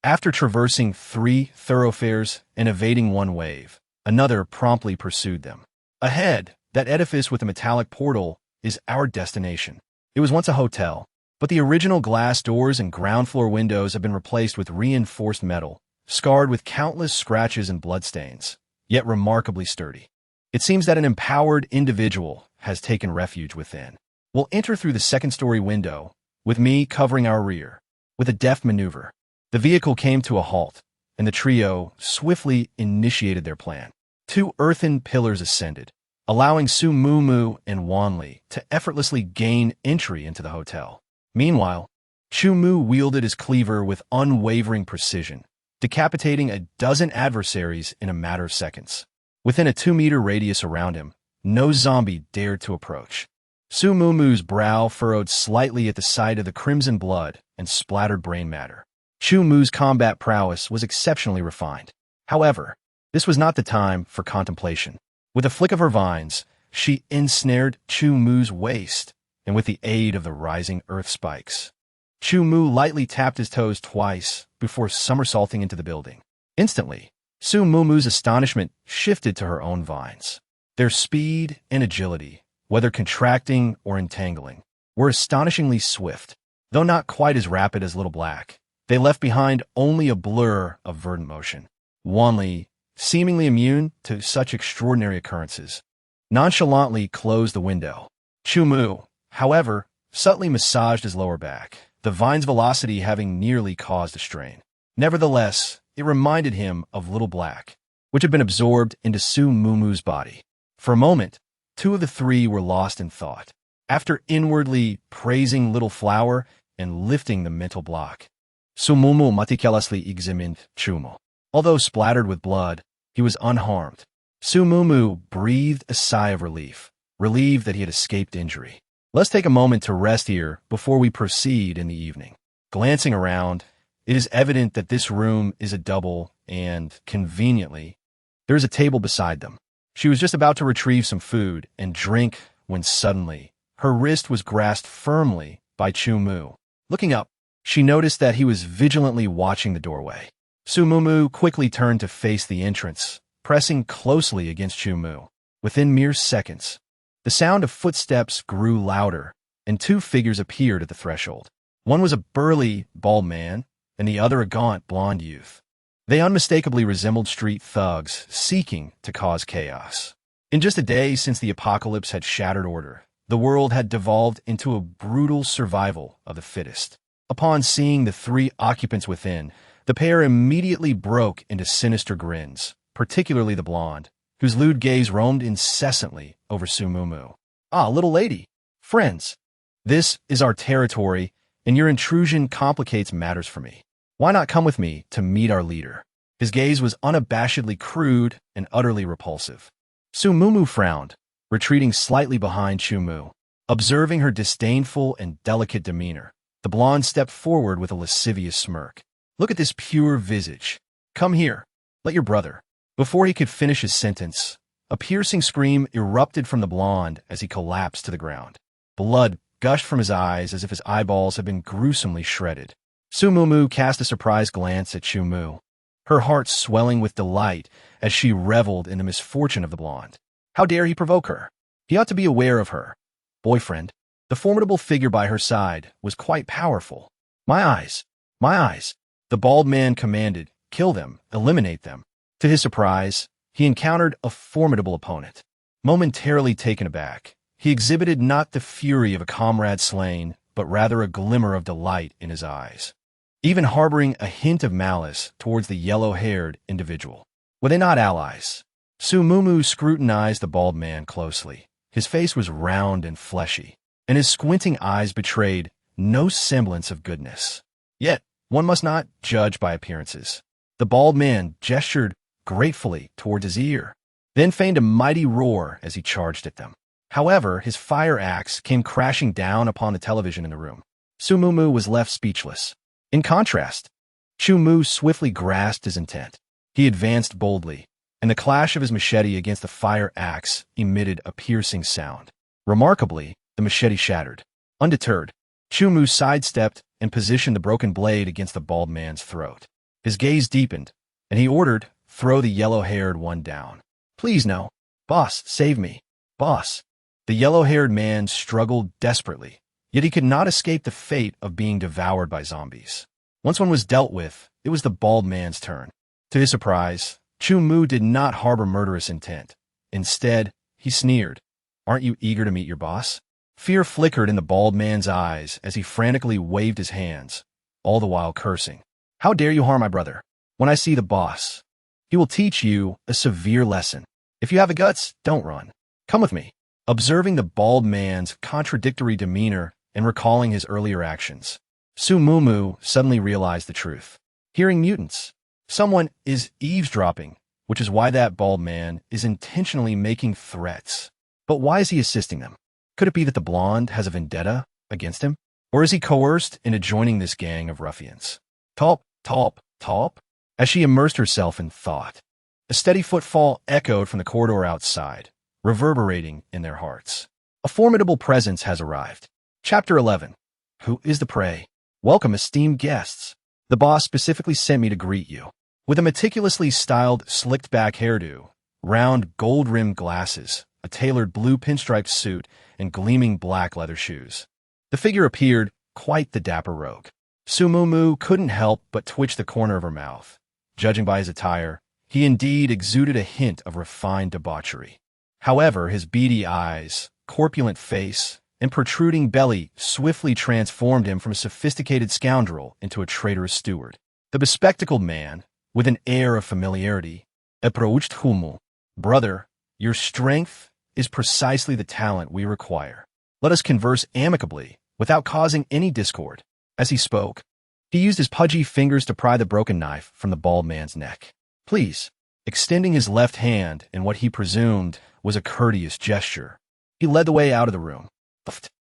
After traversing 3 thoroughfares and evading one wave, another promptly pursued them. Ahead, that edifice with the metallic portal is our destination. It was once a hotel, but the original glass doors and ground floor windows have been replaced with reinforced metal, scarred with countless scratches and bloodstains, yet remarkably sturdy. It seems that an empowered individual has taken refuge within. We'll enter through the second-story window, with me covering our rear. With a deft maneuver, the vehicle came to a halt, and the trio swiftly initiated their plan. 2 earthen pillars ascended, allowing Su Mumu and Wanli to effortlessly gain entry into the hotel. Meanwhile, Chu Mu wielded his cleaver with unwavering precision, decapitating a dozen adversaries in a matter of seconds. Within a 2-meter radius around him, no zombie dared to approach. Su Mumu's brow furrowed slightly at the sight of the crimson blood and splattered brain matter. Chu Mu's combat prowess was exceptionally refined. However, this was not the time for contemplation. With a flick of her vines, she ensnared Chu Mu's waist, and with the aid of the rising earth spikes, Chu Mu lightly tapped his toes twice before somersaulting into the building. Instantly, Su Mumu's astonishment shifted to her own vines. Their speed and agility, whether contracting or entangling, were astonishingly swift. Though not quite as rapid as Little Black, they left behind only a blur of verdant motion. Wanli, seemingly immune to such extraordinary occurrences, nonchalantly closed the window. Chu Mu, however, subtly massaged his lower back, the vine's velocity having nearly caused a strain. Nevertheless, it reminded him of Little Black, which had been absorbed into Su Mumu's body. For a moment, 2 of the 3 were lost in thought. After inwardly praising Little Flower and lifting the mental block, Su Mumu maticulously examined Chumo. Although splattered with blood, he was unharmed. Su Mumu breathed a sigh of relief, relieved that he had escaped injury. Let's take a moment to rest here before we proceed in the evening. Glancing around, it is evident that this room is a double and, conveniently, there is a table beside them. She was just about to retrieve some food and drink when suddenly her wrist was grasped firmly by Chu Mu. Looking up, she noticed that he was vigilantly watching the doorway. Su Mumu quickly turned to face the entrance, pressing closely against Chu Mu. Within mere seconds, the sound of footsteps grew louder, and 2 figures appeared at the threshold. One was a burly, bald man, and the other a gaunt, blonde youth. They unmistakably resembled street thugs seeking to cause chaos. In just a day since the apocalypse had shattered order, the world had devolved into a brutal survival of the fittest. Upon seeing the 3 occupants within, the pair immediately broke into sinister grins, particularly the blonde, whose lewd gaze roamed incessantly over Su Mumu. "Ah, little lady. Friends. This is our territory, and your intrusion complicates matters for me. Why not come with me to meet our leader?" His gaze was unabashedly crude and utterly repulsive. Su Mumu frowned, retreating slightly behind Chu Mu. Observing her disdainful and delicate demeanor, the blonde stepped forward with a lascivious smirk. "Look at this pure visage. Come here. Let your brother." Before he could finish his sentence, a piercing scream erupted from the blonde as he collapsed to the ground. Blood gushed from his eyes as if his eyeballs had been gruesomely shredded. Su Mumu cast a surprised glance at Chu Mu, her heart swelling with delight as she reveled in the misfortune of the blonde. How dare he provoke her? He ought to be aware of her boyfriend. The formidable figure by her side was quite powerful. My eyes. The bald man commanded, "Kill them, eliminate them." To his surprise, he encountered a formidable opponent. Momentarily taken aback, he exhibited not the fury of a comrade slain, but rather a glimmer of delight in his eyes, even harboring a hint of malice towards the yellow-haired individual. Were they not allies? Su Mumu scrutinized the bald man closely. His face was round and fleshy, and his squinting eyes betrayed no semblance of goodness. Yet, one must not judge by appearances. The bald man gestured gratefully towards his ear, then feigned a mighty roar as he charged at them. However, his fire axe came crashing down upon the television in the room. Su Mumu was left speechless. In contrast, Chu Mu swiftly grasped his intent. He advanced boldly, and the clash of his machete against the fire axe emitted a piercing sound. Remarkably, the machete shattered. Undeterred, Chu Mu sidestepped and positioned the broken blade against the bald man's throat. His gaze deepened, and he ordered, "Throw the yellow-haired one down." "Please no. Boss, save me. Boss." The yellow-haired man struggled desperately, yet he could not escape the fate of being devoured by zombies. Once one was dealt with, it was the bald man's turn. To his surprise, Chu Mu did not harbor murderous intent. Instead, he sneered, "Aren't you eager to meet your boss?" Fear flickered in the bald man's eyes as he frantically waved his hands, all the while cursing. "How dare you harm my brother? When I see the boss, he will teach you a severe lesson. If you have the guts, don't run. Come with me." Observing the bald man's contradictory demeanor and recalling his earlier actions, Su Mumu suddenly realized the truth. Hearing mutants, someone is eavesdropping, which is why that bald man is intentionally making threats. But why is he assisting them? Could it be that the blonde has a vendetta against him? Or is he coerced into joining this gang of ruffians? Talp, talp, talp? As she immersed herself in thought, a steady footfall echoed from the corridor outside, reverberating in their hearts. A formidable presence has arrived. Chapter 11. Who is the prey? Welcome, esteemed guests. The boss specifically sent me to greet you. With a meticulously styled, slicked-back hairdo, round gold-rimmed glasses, a tailored blue pinstriped suit, and gleaming black leather shoes, the figure appeared quite the dapper rogue. Su Mumu couldn't help but twitch the corner of her mouth. Judging by his attire, he indeed exuded a hint of refined debauchery. However, his beady eyes, corpulent face, and protruding belly swiftly transformed him from a sophisticated scoundrel into a traitorous steward. The bespectacled man, with an air of familiarity, approached Humu. "Brother, your strength is precisely the talent we require. Let us converse amicably, without causing any discord." As he spoke, he used his pudgy fingers to pry the broken knife from the bald man's neck. "Please," extending his left hand in what he presumed was a courteous gesture, he led the way out of the room.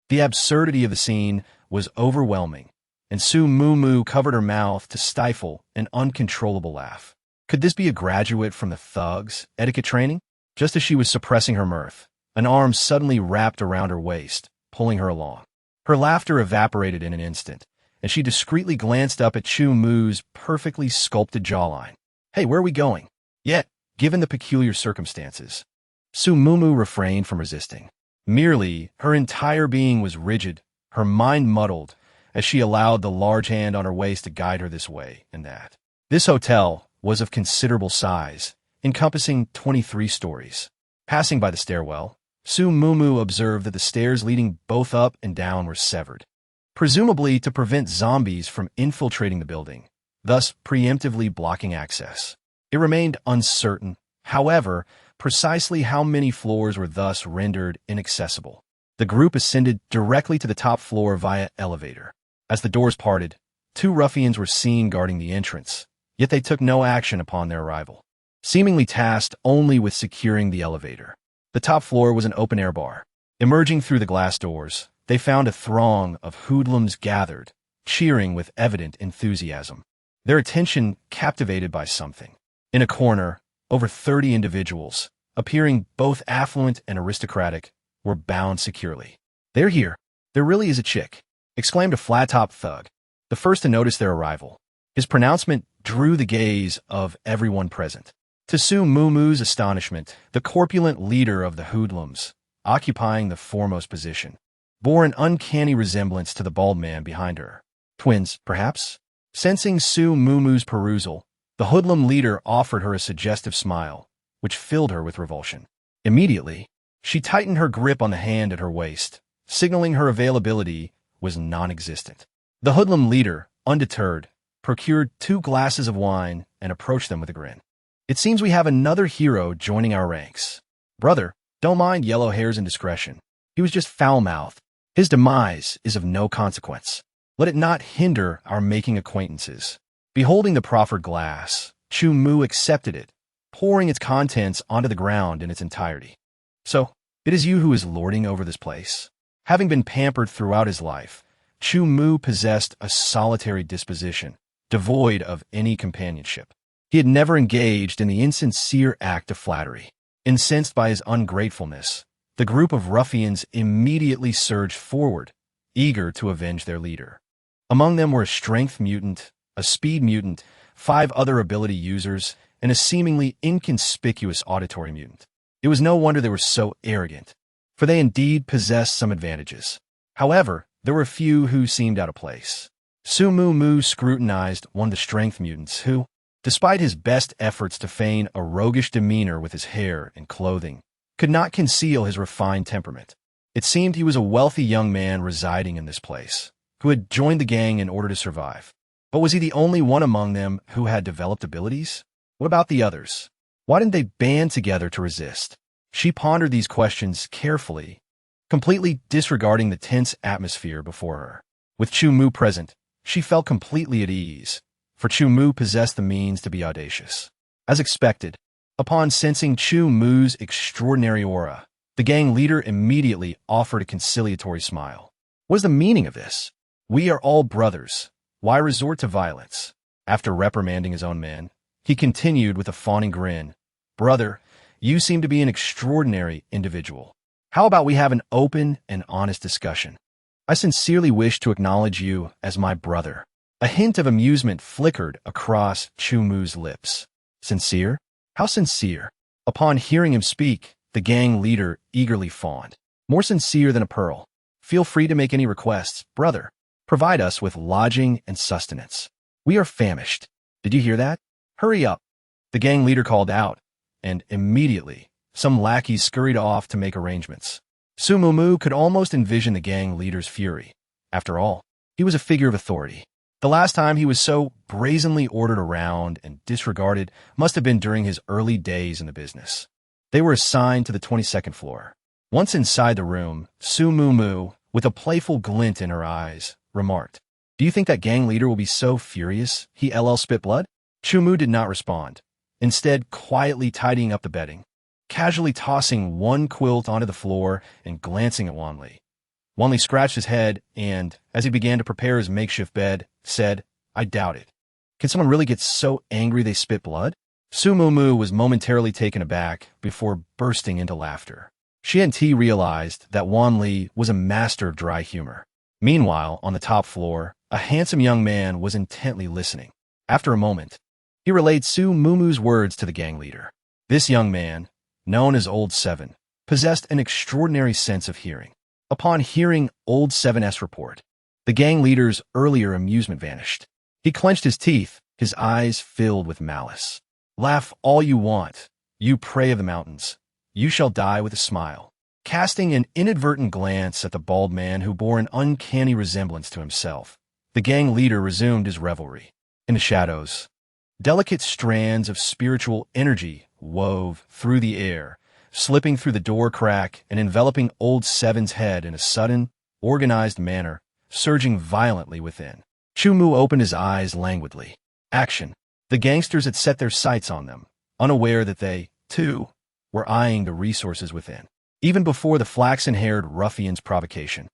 The absurdity of the scene was overwhelming, and Su Mumu covered her mouth to stifle an uncontrollable laugh. Could this be a graduate from the thugs' etiquette training? Just as she was suppressing her mirth, an arm suddenly wrapped around her waist, pulling her along. Her laughter evaporated in an instant, and she discreetly glanced up at Chu Mu's perfectly sculpted jawline. "Hey, where are we going?" Yet, given the peculiar circumstances, Su Mumu refrained from resisting. Merely, her entire being was rigid, her mind muddled, as she allowed the large hand on her waist to guide her this way and that. This hotel was of considerable size, encompassing 23 stories. Passing by the stairwell, Su Mumu observed that the stairs leading both up and down were severed, presumably to prevent zombies from infiltrating the building, thus preemptively blocking access. It remained uncertain, however, precisely how many floors were thus rendered inaccessible. The group ascended directly to the top floor via elevator. As the doors parted, 2 ruffians were seen guarding the entrance, yet they took no action upon their arrival, seemingly tasked only with securing the elevator. The top floor was an open-air bar. Emerging through the glass doors, they found a throng of hoodlums gathered, cheering with evident enthusiasm, their attention captivated by something. In a corner, over 30 individuals, appearing both affluent and aristocratic, were bound securely. "They're here. There really is a chick," exclaimed a flat-top thug, the first to notice their arrival. His pronouncement drew the gaze of everyone present. To Su Mumu's astonishment, the corpulent leader of the hoodlums, occupying the foremost position, bore an uncanny resemblance to the bald man behind her. Twins, perhaps? Sensing Su Mumu's perusal, the hoodlum leader offered her a suggestive smile, which filled her with revulsion. Immediately, she tightened her grip on the hand at her waist, signaling her availability was non-existent. The hoodlum leader, undeterred, procured 2 glasses of wine and approached them with a grin. It seems we have another hero joining our ranks. Brother, don't mind Yellowhair's indiscretion. He was just foul-mouthed. His demise is of no consequence. Let it not hinder our making acquaintances. Beholding the proffered glass, Chu Mu accepted it, pouring its contents onto the ground in its entirety. So, it is you who is lording over this place. Having been pampered throughout his life, Chu Mu possessed a solitary disposition, devoid of any companionship. He had never engaged in the insincere act of flattery. Incensed by his ungratefulness, the group of ruffians immediately surged forward, eager to avenge their leader. Among them were a strength mutant, a speed mutant, 5 other ability users, and a seemingly inconspicuous auditory mutant. It was no wonder they were so arrogant, for they indeed possessed some advantages. However, there were a few who seemed out of place. Su Mu scrutinized one of the strength mutants who, despite his best efforts to feign a roguish demeanor with his hair and clothing, could not conceal his refined temperament. It seemed he was a wealthy young man residing in this place, who had joined the gang in order to survive. But was he the only one among them who had developed abilities? What about the others? Why didn't they band together to resist? She pondered these questions carefully, completely disregarding the tense atmosphere before her. With Chu Mu present, she felt completely at ease, for Chu Mu possessed the means to be audacious. As expected, upon sensing Chu Mu's extraordinary aura, the gang leader immediately offered a conciliatory smile. What is the meaning of this? We are all brothers. Why resort to violence? After reprimanding his own men, he continued with a fawning grin. Brother, you seem to be an extraordinary individual. How about we have an open and honest discussion? I sincerely wish to acknowledge you as my brother. A hint of amusement flickered across Chu Mu's lips. Sincere? How sincere? Upon hearing him speak, the gang leader eagerly fawned. More sincere than a pearl. Feel free to make any requests, brother. Provide us with lodging and sustenance. We are famished. Did you hear that? Hurry up. The gang leader called out, and immediately, some lackeys scurried off to make arrangements. Su Mu could almost envision the gang leader's fury. After all, he was a figure of authority. The last time he was so brazenly ordered around and disregarded must have been during his early days in the business. They were assigned to the 22nd floor. Once inside the room, Su Mu, with a playful glint in her eyes, remarked, "Do you think that gang leader will be so furious he LL spit blood?" Chu Mu did not respond, instead quietly tidying up the bedding, casually tossing one quilt onto the floor and glancing at Wan Li. Wan Li scratched his head and, as he began to prepare his makeshift bed, said, "I doubt it. Can someone really get so angry they spit blood?" Su Mu was momentarily taken aback before bursting into laughter. She and T realized that Wan Li was a master of dry humor. Meanwhile, on the top floor, a handsome young man was intently listening. After a moment, he relayed Su Mu's words to the gang leader. This young man, known as Old Seven, possessed an extraordinary sense of hearing. Upon hearing Old Seven's report, the gang leader's earlier amusement vanished. He clenched his teeth, his eyes filled with malice. "Laugh all you want, you prey of the mountains. You shall die with a smile." Casting an inadvertent glance at the bald man who bore an uncanny resemblance to himself, the gang leader resumed his revelry. In the shadows, delicate strands of spiritual energy wove through the air, slipping through the door crack and enveloping Old Seven's head in a sudden, organized manner, surging violently within. Chu Mu opened his eyes languidly. Action. The gangsters had set their sights on them, unaware that they, too, were eyeing the resources within. Even before the flaxen-haired ruffian's provocation,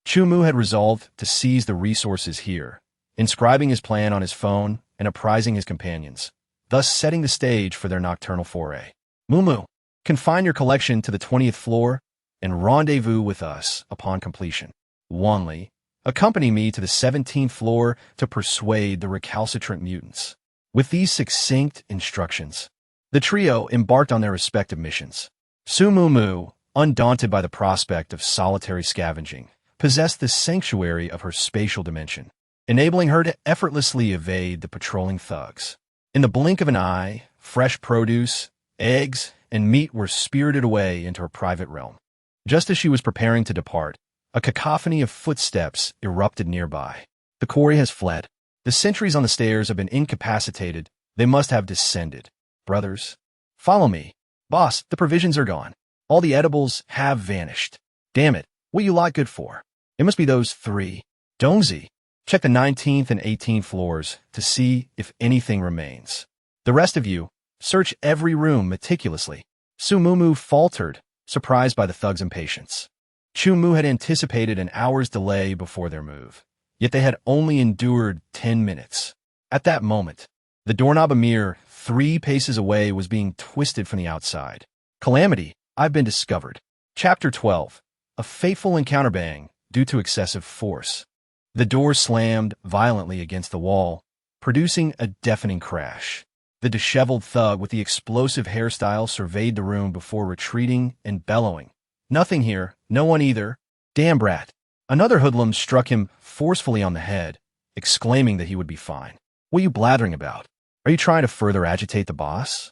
Chu Mu had resolved to seize the resources here, inscribing his plan on his phone and apprising his companions, thus setting the stage for their nocturnal foray. Mu, confine your collection to the 20th floor and rendezvous with us upon completion. Wan Li, accompany me to the 17th floor to persuade the recalcitrant mutants. With these succinct instructions, the trio embarked on their respective missions. Su Mu, undaunted by the prospect of solitary scavenging, possessed the sanctuary of her spatial dimension. enabling her to effortlessly evade the patrolling thugs. In the blink of an eye, fresh produce, eggs, and meat were spirited away into her private realm. Just as she was preparing to depart, a cacophony of footsteps erupted nearby. The quarry has fled. The sentries on the stairs have been incapacitated. They must have descended. Brothers, follow me. Boss, the provisions are gone. All the edibles have vanished. Damn it, what you lot good for? It must be those three. Dongzi, check the 19th and 18th floors to see if anything remains. The rest of you, search every room meticulously. Su Mumu faltered, surprised by the thugs' impatience. Chu Mu had anticipated an hour's delay before their move, yet they had only endured 10 minutes. At that moment, the doorknob a mere 3 paces away was being twisted from the outside. Calamity, I've been discovered. Chapter 12. A fateful encounter bang due to excessive force. The door slammed violently against the wall, producing a deafening crash. The disheveled thug with the explosive hairstyle surveyed the room before retreating and bellowing. Nothing here, no one either. Damn brat. Another hoodlum struck him forcefully on the head, exclaiming that he would be fine. What are you blathering about? Are you trying to further agitate the boss?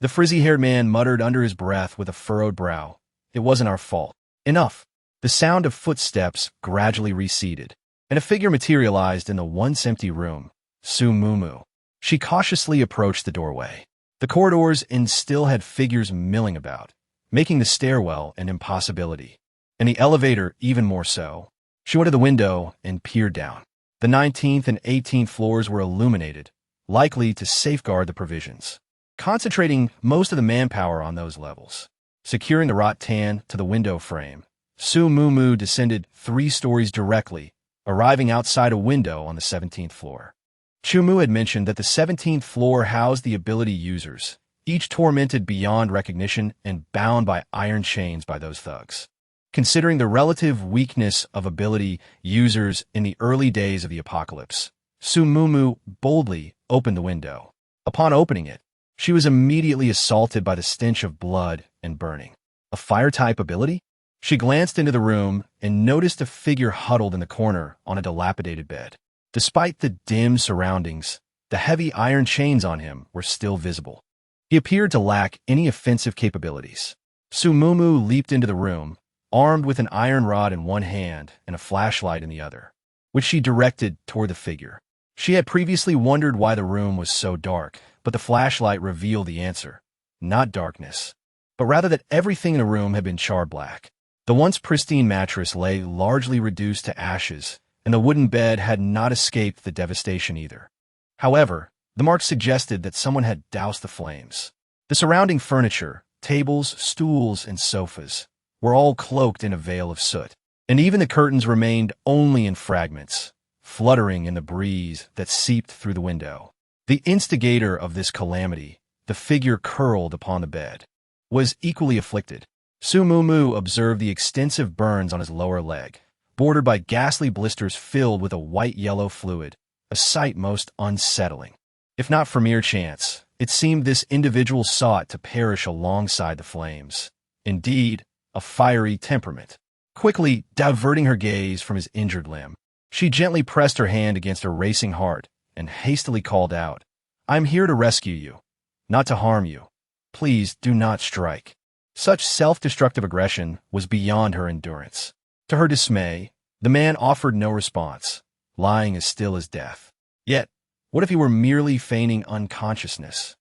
The frizzy-haired man muttered under his breath with a furrowed brow. It wasn't our fault. Enough. The sound of footsteps gradually receded, and a figure materialized in the once empty room. Su Mumu. She cautiously approached the doorway. The corridors and still had figures milling about, making the stairwell an impossibility, and the elevator even more so. She went to the window and peered down. The 19th and 18th floors were illuminated, likely to safeguard the provisions, concentrating most of the manpower on those levels. Securing the rattan to the window frame, Su Mumu descended 3 stories directly, arriving outside a window on the 17th floor. Chu Mu had mentioned that the 17th floor housed the ability users, each tormented beyond recognition and bound by iron chains by those thugs. Considering the relative weakness of ability users in the early days of the apocalypse, Su Mumu boldly opened the window. Upon opening it, she was immediately assaulted by the stench of blood and burning. A fire-type ability? She glanced into the room and noticed a figure huddled in the corner on a dilapidated bed. Despite the dim surroundings, the heavy iron chains on him were still visible. He appeared to lack any offensive capabilities. Su Mumu leaped into the room, armed with an iron rod in one hand and a flashlight in the other, which she directed toward the figure. She had previously wondered why the room was so dark, but the flashlight revealed the answer. Not darkness, but rather that everything in the room had been charred black. The once pristine mattress lay largely reduced to ashes, and the wooden bed had not escaped the devastation either. However, the marks suggested that someone had doused the flames. The surrounding furniture, tables, stools, and sofas, were all cloaked in a veil of soot, and even the curtains remained only in fragments, fluttering in the breeze that seeped through the window. The instigator of this calamity, the figure curled upon the bed, was equally afflicted. Su Mumu observed the extensive burns on his lower leg, bordered by ghastly blisters filled with a white-yellow fluid, a sight most unsettling. If not for mere chance, it seemed this individual sought to perish alongside the flames. Indeed, a fiery temperament. Quickly diverting her gaze from his injured limb, she gently pressed her hand against her racing heart and hastily called out, "I'm here to rescue you, not to harm you. Please do not strike." Such self-destructive aggression was beyond her endurance. To her dismay, the man offered no response, lying as still as death. Yet, what if he were merely feigning unconsciousness?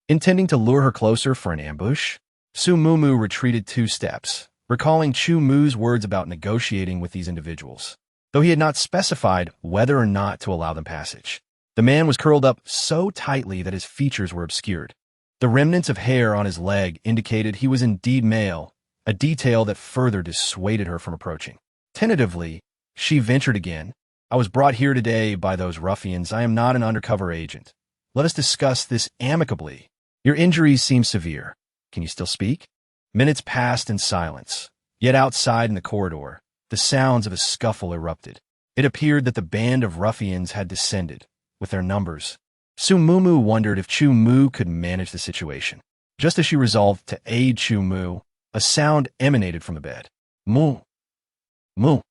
Intending to lure her closer for an ambush? Su Mumu retreated 2 steps, recalling Chu Mu's words about negotiating with these individuals, though he had not specified whether or not to allow them passage. The man was curled up so tightly that his features were obscured. The remnants of hair on his leg indicated he was indeed male, a detail that further dissuaded her from approaching. Tentatively, she ventured again. "I was brought here today by those ruffians. I am not an undercover agent. Let us discuss this amicably. Your injuries seem severe. Can you still speak?" Minutes passed in silence, yet outside in the corridor, the sounds of a scuffle erupted. It appeared that the band of ruffians had descended, with their numbers. Su Mumu wondered if Chu Mu could manage the situation. Just as she resolved to aid Chu Mu, a sound emanated from the bed. "Mu! Mu!"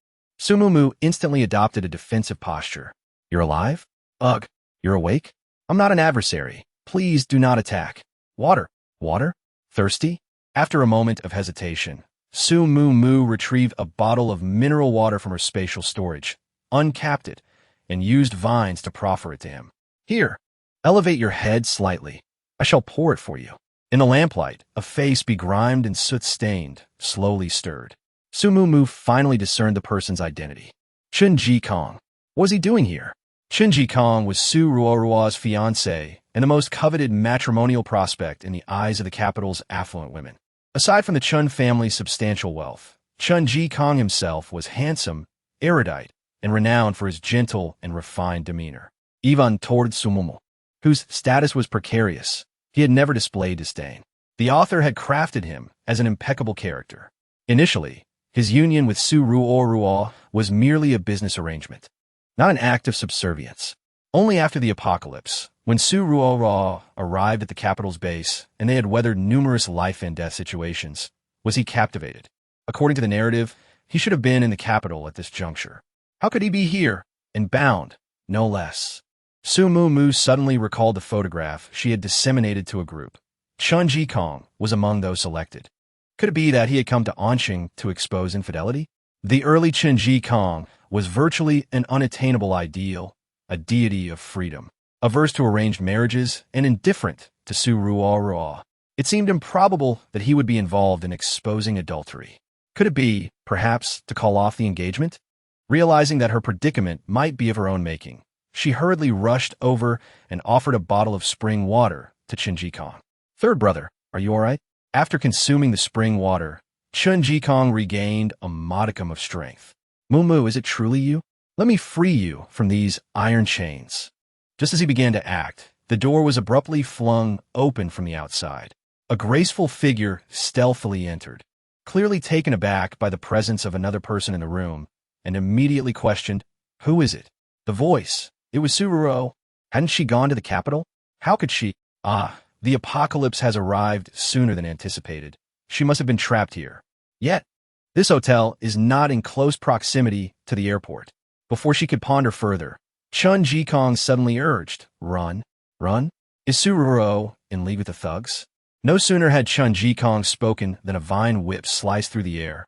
Su Mumu instantly adopted a defensive posture, You're alive? Ugh. You're awake? I'm not an adversary. Please do not attack. Water. Water? Thirsty? After a moment of hesitation, Su Mu Mu retrieved a bottle of mineral water from her spatial storage, uncapped it, and used vines to proffer it to him. Here, elevate your head slightly. I shall pour it for you. In the lamplight, a face begrimed and soot-stained slowly stirred. Su Mu Mu finally discerned the person's identity. Chen Ji Kong. What was he doing here? Chen Ji Kong was Su Ruoruo's fiancé and the most coveted matrimonial prospect in the eyes of the capital's affluent women. Aside from the Chun family's substantial wealth, Chen Ji Kong himself was handsome, erudite, and renowned for his gentle and refined demeanor. Even toward Su Mu Mu, whose status was precarious, he had never displayed disdain. The author had crafted him as an impeccable character. Initially, his union with Su Ruoruo was merely a business arrangement, not an act of subservience. Only after the apocalypse, when Su Ruoruo arrived at the capital's base and they had weathered numerous life and death situations, was he captivated. According to the narrative, he should have been in the capital at this juncture. How could he be here, and bound, no less? Su Mu Mu suddenly recalled the photograph she had disseminated to a group. Chen Ji Kong was among those selected. Could it be that he had come to Anqing to expose infidelity? The early Chen Ji Kong was virtually an unattainable ideal, a deity of freedom, averse to arranged marriages and indifferent to Su Ruoruo. It seemed improbable that he would be involved in exposing adultery. Could it be, perhaps, to call off the engagement? Realizing that her predicament might be of her own making, she hurriedly rushed over and offered a bottle of spring water to Chen Ji Kong. Third brother, are you all right? After consuming the spring water, Chen Ji Kong regained a modicum of strength. Mu Mu, is it truly you? Let me free you from these iron chains. Just as he began to act, the door was abruptly flung open from the outside. A graceful figure stealthily entered, clearly taken aback by the presence of another person in the room, and immediately questioned, "Who is it?" The voice. It was Su Ruoruo. Hadn't she gone to the capital? How could she? The apocalypse has arrived sooner than anticipated. She must have been trapped here. Yet, this hotel is not in close proximity to the airport. Before she could ponder further, Chen Ji Kong suddenly urged, "Run, run." Is Su Ruoruo in league with the thugs? No sooner had Chen Ji Kong spoken than a vine whip sliced through the air,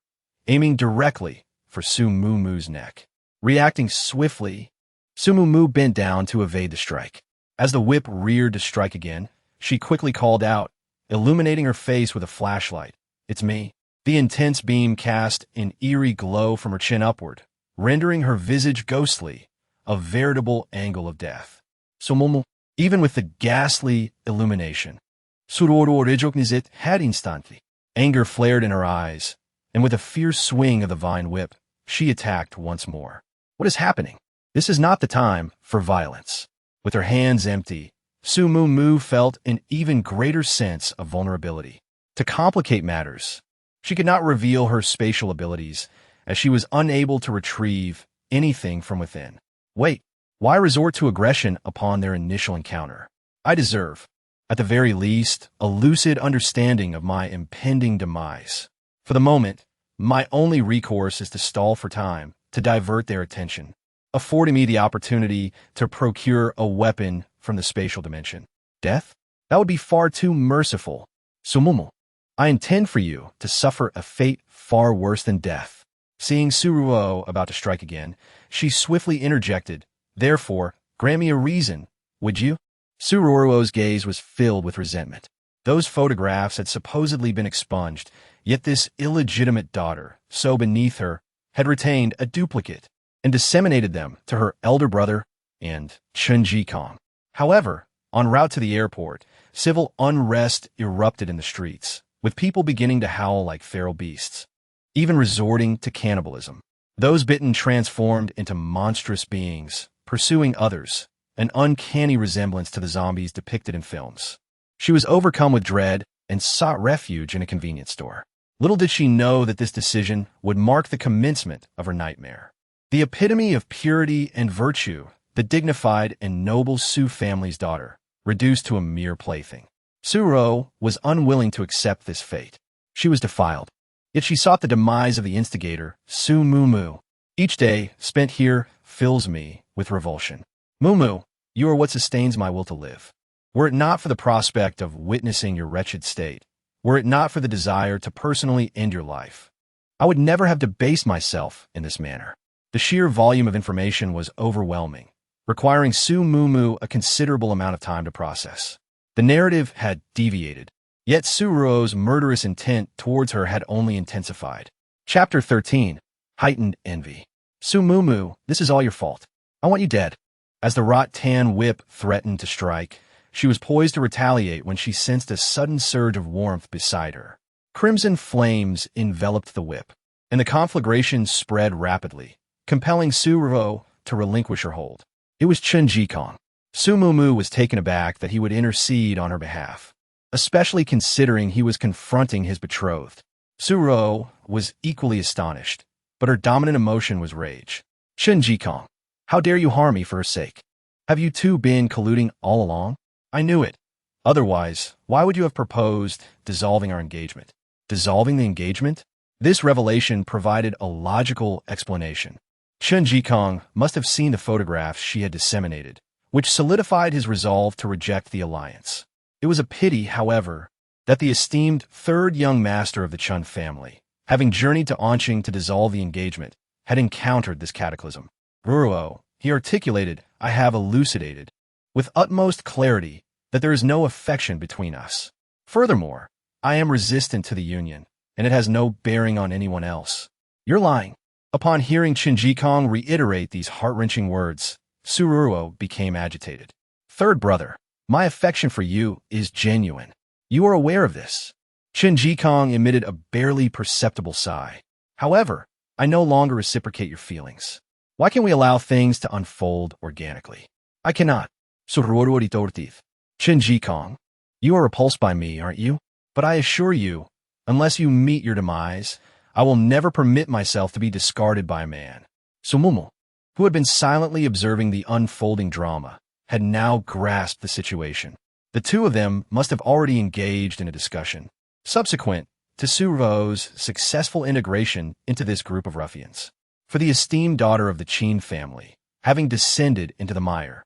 aiming directly for Su Mu Mu's neck. Reacting swiftly, Su Mu Mu bent down to evade the strike. As the whip reared to strike again, she quickly called out, illuminating her face with a flashlight. "It's me." The intense beam cast an eerie glow from her chin upward, rendering her visage ghostly, a veritable angle of death. Su Mu Mu, even with the ghastly illumination, Su Ruoruo recognized had instantly. Anger flared in her eyes, and with a fierce swing of the vine whip, she attacked once more. What is happening? This is not the time for violence. With her hands empty, Su Mu Mu felt an even greater sense of vulnerability. To complicate matters, she could not reveal her spatial abilities, as she was unable to retrieve anything from within. Wait, why resort to aggression upon their initial encounter? I deserve, at the very least, a lucid understanding of my impending demise. For the moment, my only recourse is to stall for time, to divert their attention, affording me the opportunity to procure a weapon from the spatial dimension. Death? That would be far too merciful. Su Mu Mu, I intend for you to suffer a fate far worse than death. Seeing Su Ruoruo about to strike again, she swiftly interjected, "Therefore, grant me a reason, would you?" Su Ruoruo's gaze was filled with resentment. Those photographs had supposedly been expunged, yet this illegitimate daughter, so beneath her, had retained a duplicate and disseminated them to her elder brother and Chen Ji Kong. However, en route to the airport, civil unrest erupted in the streets, with people beginning to howl like feral beasts, even resorting to cannibalism. Those bitten transformed into monstrous beings, pursuing others, an uncanny resemblance to the zombies depicted in films. She was overcome with dread and sought refuge in a convenience store. Little did she know that this decision would mark the commencement of her nightmare. The epitome of purity and virtue, the dignified and noble Su family's daughter, reduced to a mere plaything. Su Ruoruo was unwilling to accept this fate. She was defiled. Yet she sought the demise of the instigator, Su Mu Mu. Each day spent here fills me with revulsion. Mumu, you are what sustains my will to live. Were it not for the prospect of witnessing your wretched state, were it not for the desire to personally end your life, I would never have debased myself in this manner. The sheer volume of information was overwhelming, requiring Su Mumu a considerable amount of time to process. The narrative had deviated, yet Suruo's murderous intent towards her had only intensified. Chapter 13. Heightened Envy. Su Mumu, this is all your fault. I want you dead. As the rattan whip threatened to strike, she was poised to retaliate when she sensed a sudden surge of warmth beside her. Crimson flames enveloped the whip, and the conflagration spread rapidly, compelling Suruo to relinquish her hold. It was Chen Jikong. Su Mumu was taken aback that he would intercede on her behalf, especially considering he was confronting his betrothed. Suruo was equally astonished, but her dominant emotion was rage. Chen Jikong, how dare you harm me for her sake? Have you two been colluding all along? I knew it. Otherwise, why would you have proposed dissolving our engagement? Dissolving the engagement? This revelation provided a logical explanation. Chen Jikong must have seen the photographs she had disseminated, which solidified his resolve to reject the alliance. It was a pity, however, that the esteemed third young master of the Chun family, having journeyed to Onqing to dissolve the engagement, had encountered this cataclysm. Ruruo, he articulated, I have elucidated, with utmost clarity, that there is no affection between us. Furthermore, I am resistant to the union, and it has no bearing on anyone else. You're lying. Upon hearing Chen Jikong reiterate these heart-wrenching words, Suruo became agitated. Third brother, my affection for you is genuine. You are aware of this. Chen Jikong emitted a barely perceptible sigh. However, I no longer reciprocate your feelings. Why can't we allow things to unfold organically? I cannot. Suruo ritortith. Chen Jikong, you are repulsed by me, aren't you? But I assure you, unless you meet your demise, I will never permit myself to be discarded by a man. Su Mumu, who had been silently observing the unfolding drama, had now grasped the situation. The two of them must have already engaged in a discussion, subsequent to Suruo's successful integration into this group of ruffians. For the esteemed daughter of the Qin family, having descended into the mire,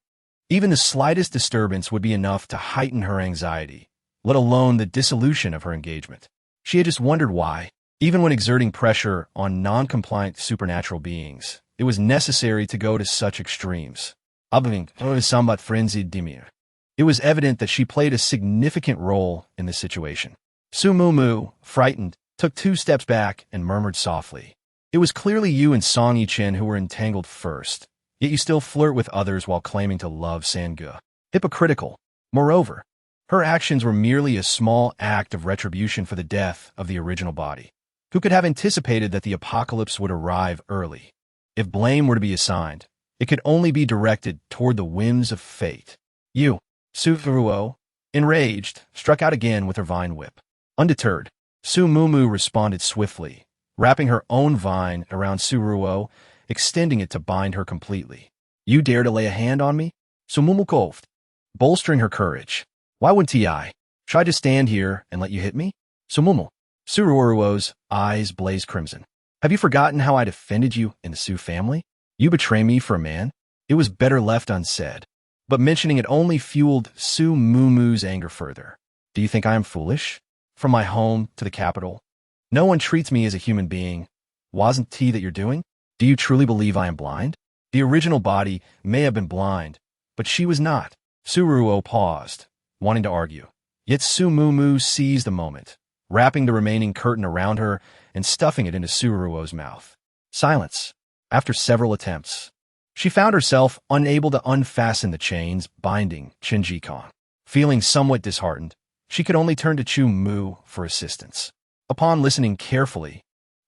even the slightest disturbance would be enough to heighten her anxiety, let alone the dissolution of her engagement. She had just wondered why, even when exerting pressure on non-compliant supernatural beings, it was necessary to go to such extremes. Somewhat frenzied Dimir. It was evident that she played a significant role in this situation. Su Mumu, frightened, took 2 steps back and murmured softly. It was clearly you and Song Yichen who were entangled first, yet you still flirt with others while claiming to love Sange. Hypocritical. Moreover, her actions were merely a small act of retribution for the death of the original body. Who could have anticipated that the apocalypse would arrive early? If blame were to be assigned, it could only be directed toward the whims of fate. You, Suruo, enraged, struck out again with her vine whip. Undeterred, Su Mumu responded swiftly, wrapping her own vine around Suruo, extending it to bind her completely. You dare to lay a hand on me? Su Mumu coughed, bolstering her courage. Why wouldn't I? Try to stand here and let you hit me? Su Mumu. Suruo's eyes blazed crimson. Have you forgotten how I defended you in the Su family? You betray me for a man? It was better left unsaid. But mentioning it only fueled Su Mumu's anger further. Do you think I am foolish? From my home to the capital, no one treats me as a human being. Wasn't tea that you're doing? Do you truly believe I am blind? The original body may have been blind, but she was not. Suruo paused, wanting to argue. Yet Su Mumu seized the moment, wrapping the remaining curtain around her and stuffing it into Suruo's mouth. Silence. After several attempts, she found herself unable to unfasten the chains binding Chen Jikong. Feeling somewhat disheartened, she could only turn to Chu Mu for assistance. Upon listening carefully,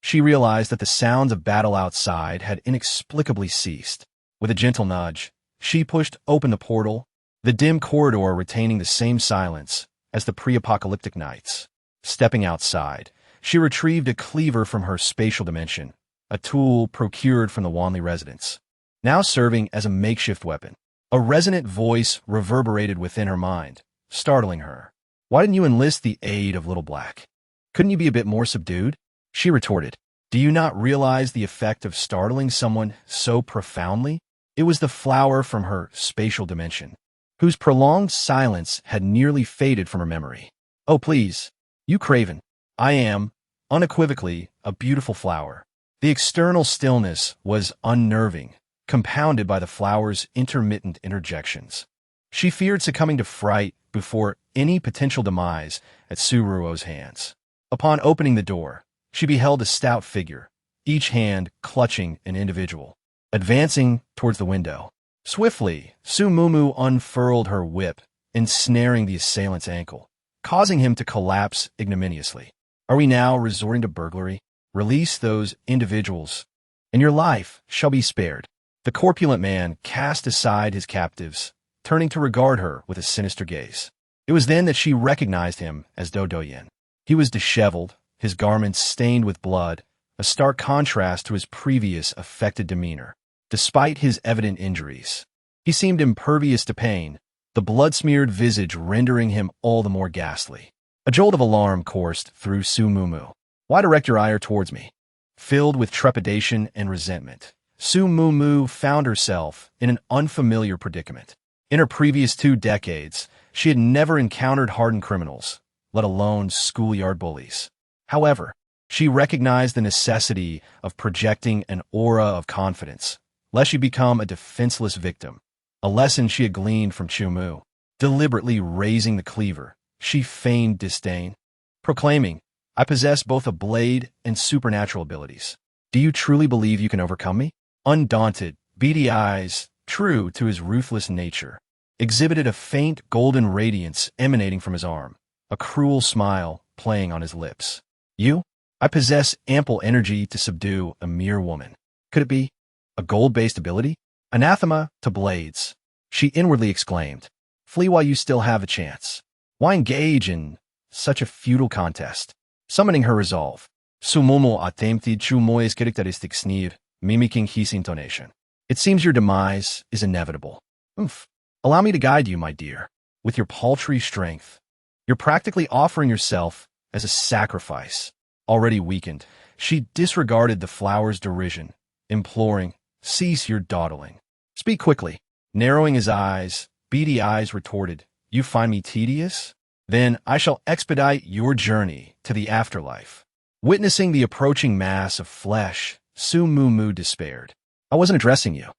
she realized that the sounds of battle outside had inexplicably ceased. With a gentle nudge, she pushed open the portal, the dim corridor retaining the same silence as the pre-apocalyptic nights. Stepping outside, she retrieved a cleaver from her spatial dimension, a tool procured from the Wanli residence, now serving as a makeshift weapon. A resonant voice reverberated within her mind, startling her. Why didn't you enlist the aid of Little Black? Couldn't you be a bit more subdued? She retorted. Do you not realize the effect of startling someone so profoundly? It was the flower from her spatial dimension, whose prolonged silence had nearly faded from her memory. Oh, please, you craven. I am, unequivocally, a beautiful flower. The external stillness was unnerving, compounded by the flower's intermittent interjections. She feared succumbing to fright before any potential demise at Suruo's hands. Upon opening the door, she beheld a stout figure, each hand clutching an individual, advancing towards the window. Swiftly, Su Mumu unfurled her whip, ensnaring the assailant's ankle, causing him to collapse ignominiously. Are we now resorting to burglary? Release those individuals, and your life shall be spared. The corpulent man cast aside his captives, turning to regard her with a sinister gaze. It was then that she recognized him as Do Doyen. He was disheveled, his garments stained with blood, a stark contrast to his previous affected demeanor. Despite his evident injuries, he seemed impervious to pain, the blood-smeared visage rendering him all the more ghastly. A jolt of alarm coursed through Su Mumu. Why direct your ire towards me? Filled with trepidation and resentment, Su Mumu found herself in an unfamiliar predicament. In her previous 2 decades, she had never encountered hardened criminals, let alone schoolyard bullies. However, she recognized the necessity of projecting an aura of confidence, lest she become a defenseless victim, a lesson she had gleaned from Chumu. Deliberately raising the cleaver, she feigned disdain, proclaiming, I possess both a blade and supernatural abilities. Do you truly believe you can overcome me? Undaunted, beady eyes, true to his ruthless nature, exhibited a faint golden radiance emanating from his arm, a cruel smile playing on his lips. You? I possess ample energy to subdue a mere woman. Could it be a gold-based ability? Anathema to blades, she inwardly exclaimed. Flee while you still have a chance. Why engage in such a futile contest? Summoning her resolve, Sumomo attempted Chumoy's characteristic sneer, mimicking his intonation. It seems your demise is inevitable. Oof. Allow me to guide you, my dear. With your paltry strength, you're practically offering yourself as a sacrifice. Already weakened, she disregarded the flower's derision, imploring, cease your dawdling. Speak quickly. Narrowing his eyes, beady eyes retorted, You find me tedious? Then I shall expedite your journey to the afterlife. Witnessing the approaching mass of flesh, Su Mumu despaired. I wasn't addressing you.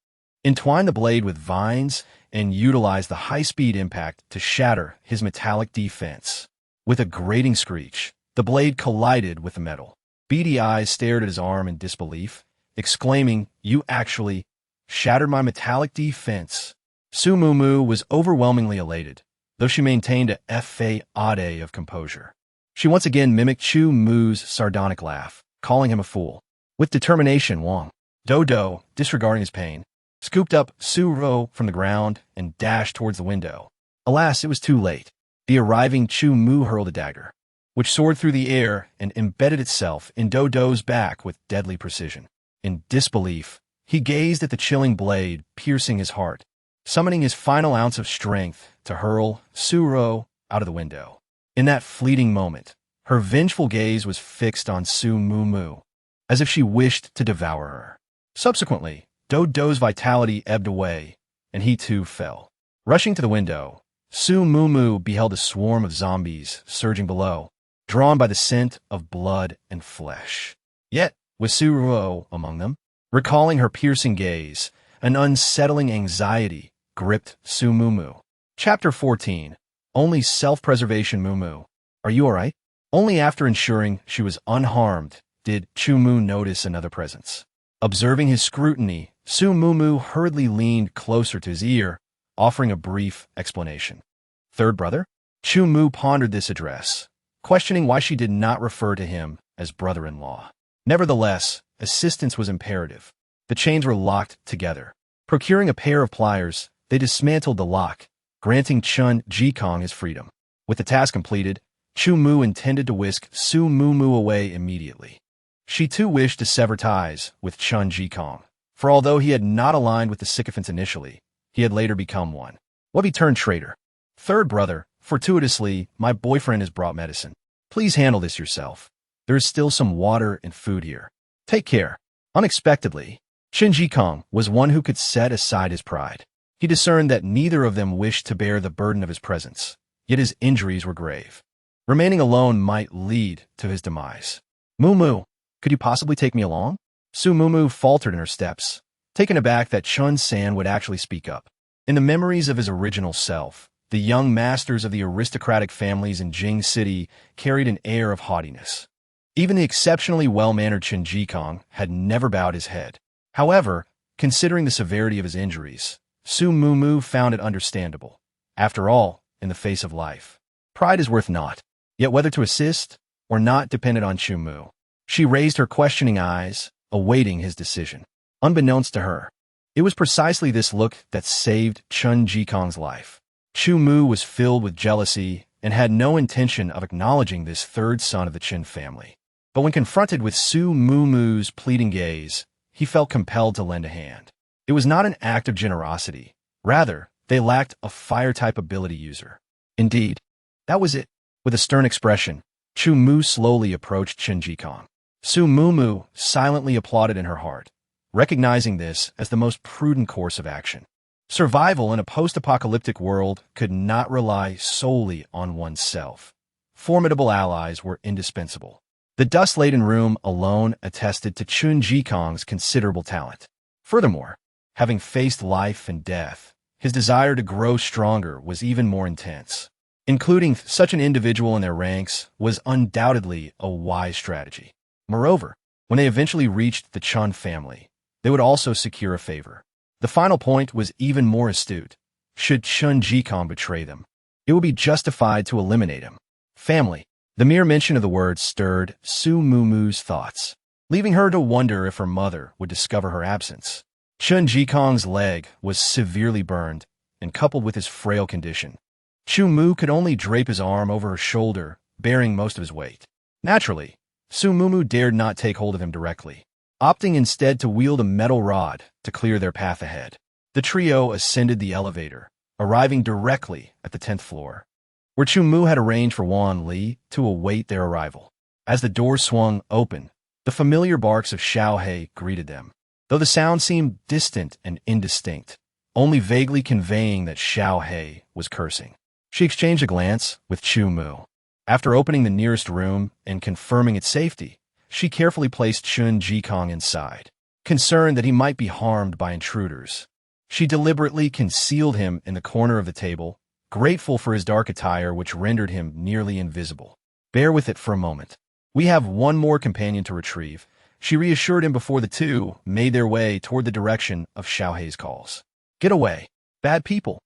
Entwine the blade with vines and utilize the high-speed impact to shatter his metallic defense. With a grating screech, the blade collided with the metal. Beady eyes stared at his arm in disbelief, exclaiming, You actually shattered my metallic defense. Su Mumu was overwhelmingly elated, though she maintained a effet of composure. She once again mimicked Chu Mu's sardonic laugh, calling him a fool. With determination, Wang Dodo, disregarding his pain, scooped up Su Ro from the ground and dashed towards the window. Alas, it was too late. The arriving Chu Mu hurled a dagger, which soared through the air and embedded itself in Dodo's back with deadly precision. In disbelief, he gazed at the chilling blade piercing his heart, summoning his final ounce of strength to hurl Su Ro out of the window. In that fleeting moment, her vengeful gaze was fixed on Su Mumu, as if she wished to devour her. Subsequently, Dodo's vitality ebbed away, and he too fell. Rushing to the window, Su Mumu beheld a swarm of zombies surging below, drawn by the scent of blood and flesh. Yet, with Su Ro among them, recalling her piercing gaze, an unsettling anxiety gripped Su Mumu. Chapter 14. Only self-preservation. Mumu, are you all right? Only after ensuring she was unharmed did Chu Mu notice another presence. Observing his scrutiny, Su Mumu hurriedly leaned closer to his ear, offering a brief explanation. Third brother? Chu Mu pondered this address, questioning why she did not refer to him as brother-in-law. Nevertheless, assistance was imperative. The chains were locked together. Procuring a pair of pliers, they dismantled the lock, granting Chun Jikong his freedom. With the task completed, Chu Mu intended to whisk Su Mumu away immediately. She too wished to sever ties with Chun Jikong, for although he had not aligned with the sycophants initially, he had later become one. What if he turned traitor? Third brother, fortuitously, my boyfriend has brought medicine. Please handle this yourself. There is still some water and food here. Take care. Unexpectedly, Qin Jikong was one who could set aside his pride. He discerned that neither of them wished to bear the burden of his presence, yet his injuries were grave. Remaining alone might lead to his demise. Mumu, could you possibly take me along? Su Mumu faltered in her steps, taken aback that Chun San would actually speak up. In the memories of his original self, the young masters of the aristocratic families in Jing City carried an air of haughtiness. Even the exceptionally well-mannered Qin Jikong had never bowed his head. However, considering the severity of his injuries, Su Mumu found it understandable. After all, in the face of life, pride is worth naught. Yet whether to assist or not depended on Chu Mu. She raised her questioning eyes, awaiting his decision. Unbeknownst to her, it was precisely this look that saved Chun Jikong's life. Chu Mu was filled with jealousy and had no intention of acknowledging this third son of the Qin family. But when confronted with Su Mumu's pleading gaze, he felt compelled to lend a hand. It was not an act of generosity. Rather, they lacked a fire-type ability user. Indeed, that was it. With a stern expression, Chu Mu slowly approached Qin Jikong. Su Mumu silently applauded in her heart, recognizing this as the most prudent course of action. Survival in a post-apocalyptic world could not rely solely on oneself. Formidable allies were indispensable. The dust-laden room alone attested to Qin Jikong's considerable talent. Furthermore, having faced life and death, his desire to grow stronger was even more intense. Including such an individual in their ranks was undoubtedly a wise strategy. Moreover, when they eventually reached the Chun family, they would also secure a favor. The final point was even more astute. Should Qin Jikong betray them, it would be justified to eliminate him. Family. The mere mention of the word stirred Su Mumu's thoughts, leaving her to wonder if her mother would discover her absence. Qin Jikong's leg was severely burned, and coupled with his frail condition, Chu Mu could only drape his arm over her shoulder, bearing most of his weight. Naturally, Su Mumu dared not take hold of him directly, opting instead to wield a metal rod to clear their path ahead. The trio ascended the elevator, arriving directly at the 10th floor, where Chu Mu had arranged for Wan Li to await their arrival. As the door swung open, the familiar barks of Xiao He greeted them, though the sound seemed distant and indistinct, only vaguely conveying that Xiao He was cursing. She exchanged a glance with Chu Mu. After opening the nearest room and confirming its safety, she carefully placed Qin Jikong inside. Concerned that he might be harmed by intruders, she deliberately concealed him in the corner of the table, grateful for his dark attire which rendered him nearly invisible. Bear with it for a moment. We have one more companion to retrieve, she reassured him before the two made their way toward the direction of Xiao He's calls. Get away, bad people.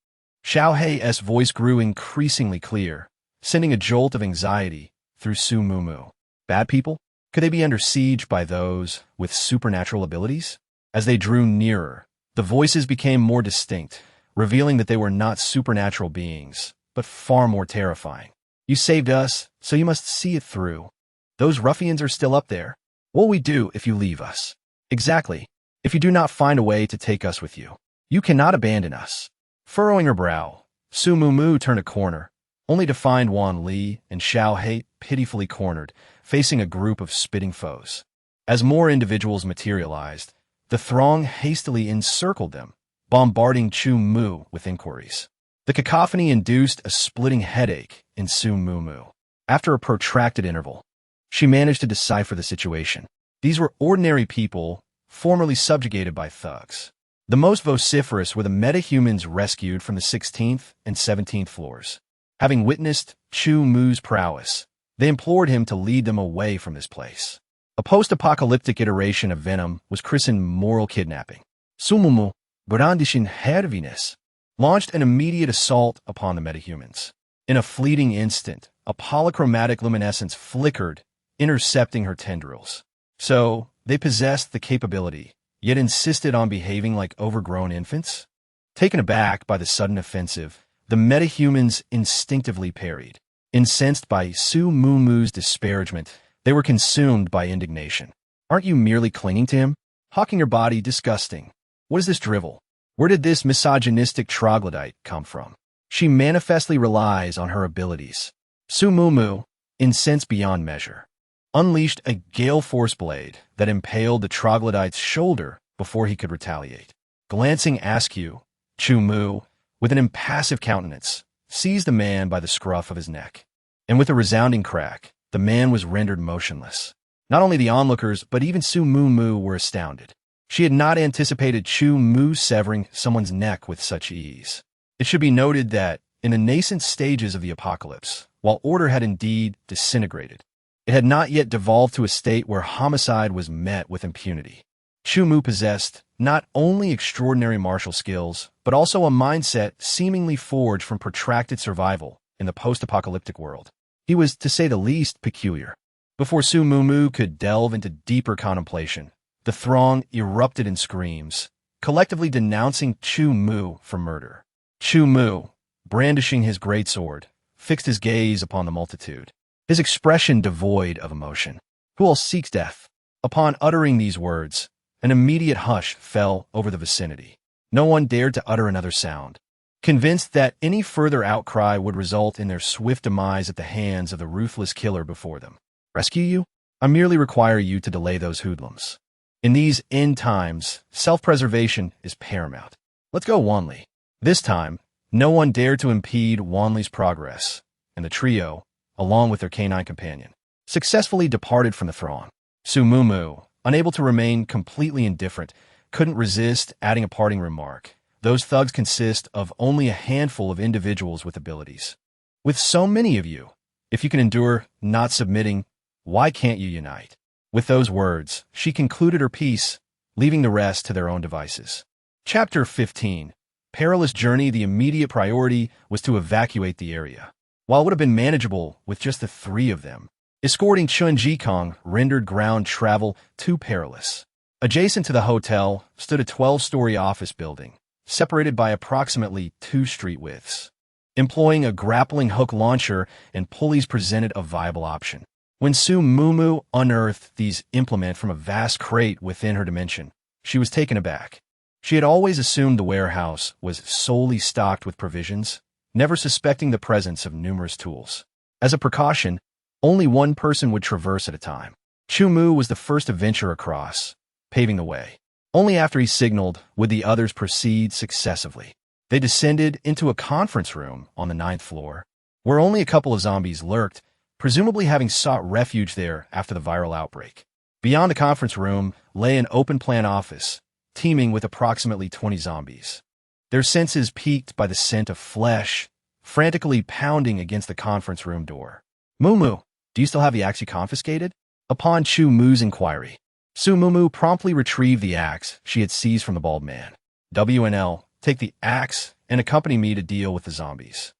Xiao He's voice grew increasingly clear, sending a jolt of anxiety through Su Mumu. Bad people? Could they be under siege by those with supernatural abilities? As they drew nearer, the voices became more distinct, revealing that they were not supernatural beings, but far more terrifying. You saved us, so you must see it through. Those ruffians are still up there. What will we do if you leave us? Exactly. If you do not find a way to take us with you, you cannot abandon us. Furrowing her brow, Su Mumu turned a corner, only to find Wan Li and Xiao He pitifully cornered, facing a group of spitting foes. As more individuals materialized, the throng hastily encircled them, bombarding Chu Mu with inquiries. The cacophony induced a splitting headache in Su Mumu. After a protracted interval, she managed to decipher the situation. These were ordinary people, formerly subjugated by thugs. The most vociferous were the metahumans rescued from the 16th and 17th floors. Having witnessed Chu Mu's prowess, they implored him to lead them away from this place. A post-apocalyptic iteration of Venom was christened moral kidnapping. Su Mumu, brandishing Hervines, launched an immediate assault upon the metahumans. In a fleeting instant, a polychromatic luminescence flickered, intercepting her tendrils. So, they possessed the capability, yet insisted on behaving like overgrown infants? Taken aback by the sudden offensive, the metahumans instinctively parried. Incensed by Su Mumu's disparagement, they were consumed by indignation. Aren't you merely clinging to him? Hawking your body, disgusting. What is this drivel? Where did this misogynistic troglodyte come from? She manifestly relies on her abilities. Su Mumu, incensed beyond measure, unleashed a gale force blade that impaled the troglodyte's shoulder before he could retaliate. Glancing askew, Chu Mu, with an impassive countenance, seized the man by the scruff of his neck. And with a resounding crack, the man was rendered motionless. Not only the onlookers, but even Su Mu were astounded. She had not anticipated Chu Mu severing someone's neck with such ease. It should be noted that, in the nascent stages of the apocalypse, while order had indeed disintegrated, it had not yet devolved to a state where homicide was met with impunity. Chu Mu possessed not only extraordinary martial skills, but also a mindset seemingly forged from protracted survival in the post-apocalyptic world. He was, to say the least, peculiar. Before Su Mu could delve into deeper contemplation, the throng erupted in screams, collectively denouncing Chu Mu for murder. Chu Mu, brandishing his greatsword, fixed his gaze upon the multitude, his expression devoid of emotion. Who else seeks death? Upon uttering these words, an immediate hush fell over the vicinity. No one dared to utter another sound, convinced that any further outcry would result in their swift demise at the hands of the ruthless killer before them. Rescue you? I merely require you to delay those hoodlums. In these end times, self-preservation is paramount. Let's go, Wanli. This time, no one dared to impede Wanli's progress, and the trio, along with their canine companion, successfully departed from the throng. Su Mu, unable to remain completely indifferent, couldn't resist adding a parting remark. Those thugs consist of only a handful of individuals with abilities. With so many of you, if you can endure not submitting, why can't you unite? With those words, she concluded her piece, leaving the rest to their own devices. Chapter 15. Perilous Journey. The immediate priority was to evacuate the area. While it would have been manageable with just the three of them, escorting Chun Jikong rendered ground travel too perilous. Adjacent to the hotel stood a 12-story office building, separated by approximately 2 street widths. Employing a grappling hook launcher and pulleys presented a viable option. When Su Mu unearthed these implements from a vast crate within her dimension, she was taken aback. She had always assumed the warehouse was solely stocked with provisions, never suspecting the presence of numerous tools. As a precaution, only one person would traverse at a time. Chu Mu was the first to venture across, paving the way. Only after he signaled would the others proceed successively. They descended into a conference room on the 9th floor, where only a couple of zombies lurked, presumably having sought refuge there after the viral outbreak. Beyond the conference room lay an open-plan office, teeming with approximately 20 zombies. Their senses piqued by the scent of flesh, frantically pounding against the conference room door. Mu, do you still have the axe you confiscated? Upon Chu Mu's inquiry, Su Mu promptly retrieved the axe she had seized from the bald man. WNL, take the axe and accompany me to deal with the zombies.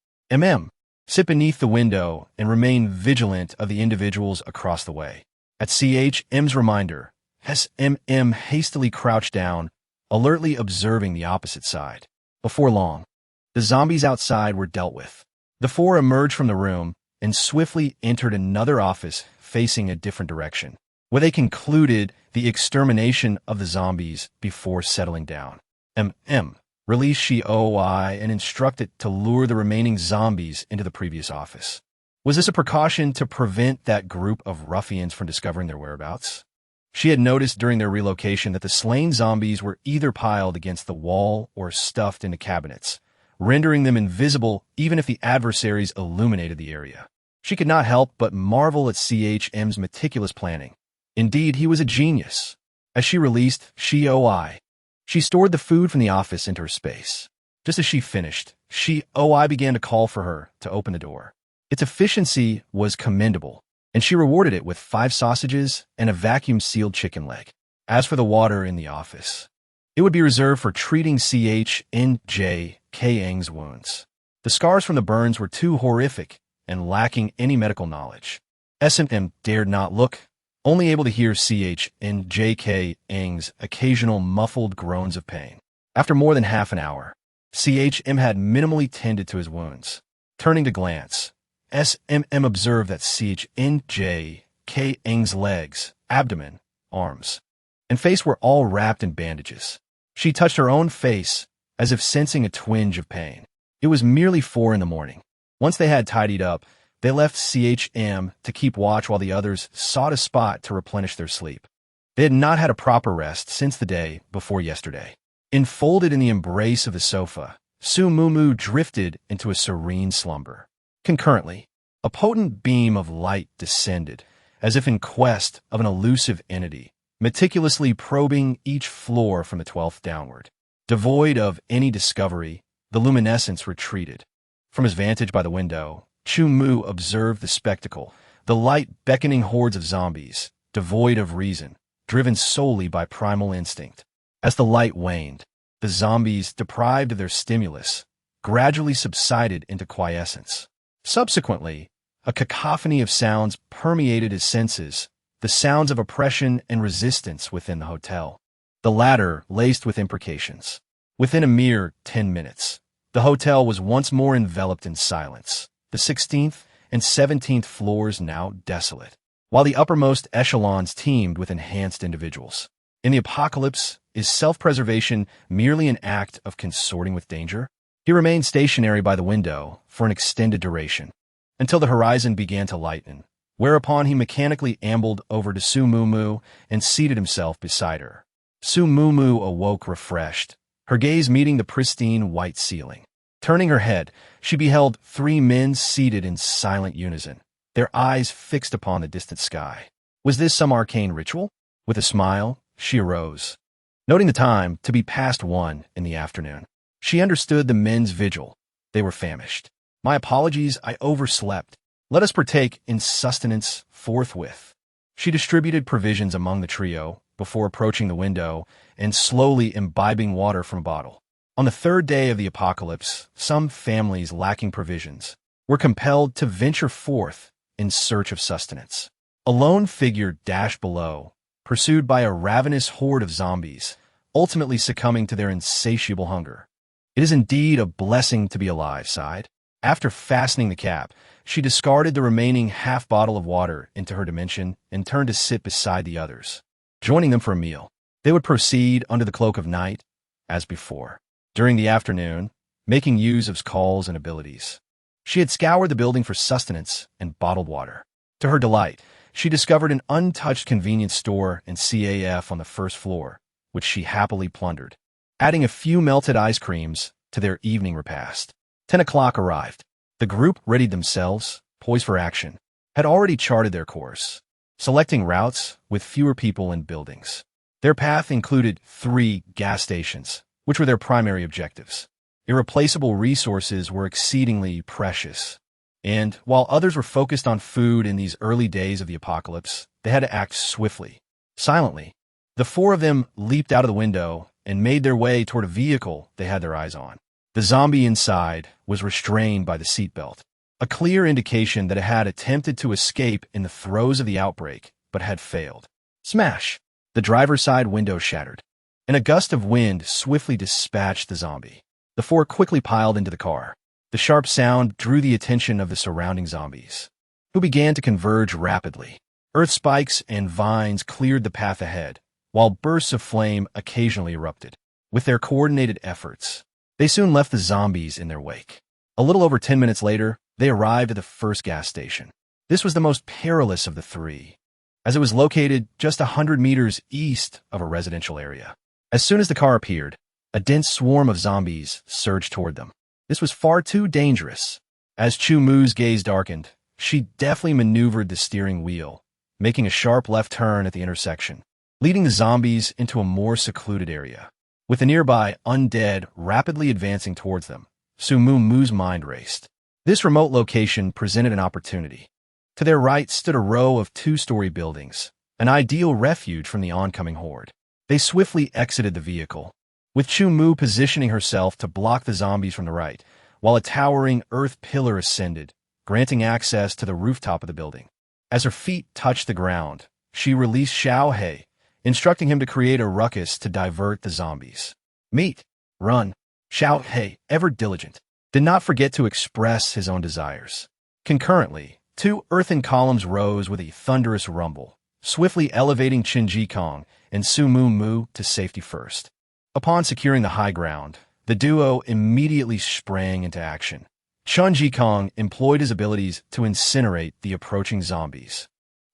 Sit beneath the window and remain vigilant of the individuals across the way. At CHM's reminder, SMM hastily crouched down, alertly observing the opposite side. Before long, the zombies outside were dealt with. The four emerged from the room and swiftly entered another office facing a different direction, where they concluded the extermination of the zombies before settling down. Release Shioi and instructed to lure the remaining zombies into the previous office. Was this a precaution to prevent that group of ruffians from discovering their whereabouts? She had noticed during their relocation that the slain zombies were either piled against the wall or stuffed into cabinets, rendering them invisible even if the adversaries illuminated the area. She could not help but marvel at CHM's meticulous planning. Indeed, he was a genius. As she released Shioi, she stored the food from the office into her space. Just as she finished, Shioi began to call for her to open the door. Its efficiency was commendable, and she rewarded it with 5 sausages and a vacuum-sealed chicken leg. As for the water in the office, it would be reserved for treating CHNJ Kang's wounds. The scars from the burns were too horrific and lacking any medical knowledge. SMM dared not look, only able to hear CHNJ Kang's occasional muffled groans of pain. After more than half an hour, CHM had minimally tended to his wounds. Turning to glance, SMM observed that CHNJ Kang's legs, abdomen, arms, and face were all wrapped in bandages. She touched her own face, as if sensing a twinge of pain. It was merely 4 a.m. Once they had tidied up, they left CHM to keep watch while the others sought a spot to replenish their sleep. They had not had a proper rest since the day before yesterday. Enfolded in the embrace of the sofa, Su Mumu drifted into a serene slumber. Concurrently, a potent beam of light descended, as if in quest of an elusive entity, meticulously probing each floor from the 12th downward. Devoid of any discovery, the luminescence retreated. From his vantage by the window, Chu Mu observed the spectacle, the light beckoning hordes of zombies, devoid of reason, driven solely by primal instinct. As the light waned, the zombies, deprived of their stimulus, gradually subsided into quiescence. Subsequently, a cacophony of sounds permeated his senses, the sounds of oppression and resistance within the hotel, the latter laced with imprecations. Within a mere 10 minutes, the hotel was once more enveloped in silence, the 16th and 17th floors now desolate, while the uppermost echelons teemed with enhanced individuals. In the apocalypse, is self-preservation merely an act of consorting with danger? He remained stationary by the window for an extended duration, until the horizon began to lighten, whereupon he mechanically ambled over to Su Mumu and seated himself beside her. Su Mumu awoke refreshed, her gaze meeting the pristine white ceiling. Turning her head, she beheld 3 men seated in silent unison, their eyes fixed upon the distant sky. Was this some arcane ritual? With a smile, she arose, noting the time to be past 1 in the afternoon. She understood the men's vigil. They were famished. My apologies, I overslept. Let us partake in sustenance forthwith. She distributed provisions among the trio before approaching the window and slowly imbibing water from a bottle. On the 3rd day of the apocalypse, some families lacking provisions were compelled to venture forth in search of sustenance. A lone figure dashed below, pursued by a ravenous horde of zombies, ultimately succumbing to their insatiable hunger. It is indeed a blessing to be alive, sighed. After fastening the cap, she discarded the remaining half bottle of water into her dimension and turned to sit beside the others, joining them for a meal. They would proceed under the cloak of night, as before. During the afternoon, making use of calls and abilities, she had scoured the building for sustenance and bottled water. To her delight, she discovered an untouched convenience store and CAF on the 1st floor, which she happily plundered, adding a few melted ice creams to their evening repast. 10 o'clock arrived. The group readied themselves, poised for action, had already charted their course, selecting routes with fewer people and buildings. Their path included 3 gas stations, which were their primary objectives. Irreplaceable resources were exceedingly precious, and while others were focused on food in these early days of the apocalypse, they had to act swiftly. Silently, the 4 of them leaped out of the window and made their way toward a vehicle they had their eyes on. The zombie inside was restrained by the seatbelt, a clear indication that it had attempted to escape in the throes of the outbreak, but had failed. Smash! The driver's side window shattered, and a gust of wind swiftly dispatched the zombie. The 4 quickly piled into the car. The sharp sound drew the attention of the surrounding zombies, who began to converge rapidly. Earth spikes and vines cleared the path ahead, while bursts of flame occasionally erupted. With their coordinated efforts, they soon left the zombies in their wake. A little over 10 minutes later, they arrived at the first gas station. This was the most perilous of the 3, as it was located just 100 meters east of a residential area. As soon as the car appeared, a dense swarm of zombies surged toward them. This was far too dangerous. As Chu Mu's gaze darkened, she deftly maneuvered the steering wheel, making a sharp left turn at the intersection, leading the zombies into a more secluded area. With the nearby undead rapidly advancing towards them, Su Mu's mind raced. This remote location presented an opportunity. To their right stood a row of 2-story buildings, an ideal refuge from the oncoming horde. They swiftly exited the vehicle, with Chu Mu positioning herself to block the zombies from the right, while a towering earth pillar ascended, granting access to the rooftop of the building. As her feet touched the ground, she released Xiao He, instructing him to create a ruckus to divert the zombies. Meet, run. Xiao He, ever diligent, did not forget to express his own desires. Concurrently, 2 earthen columns rose with a thunderous rumble, swiftly elevating Qin Ji Kong and Su Mu to safety first. Upon securing the high ground, the duo immediately sprang into action. Qin Ji Kong employed his abilities to incinerate the approaching zombies,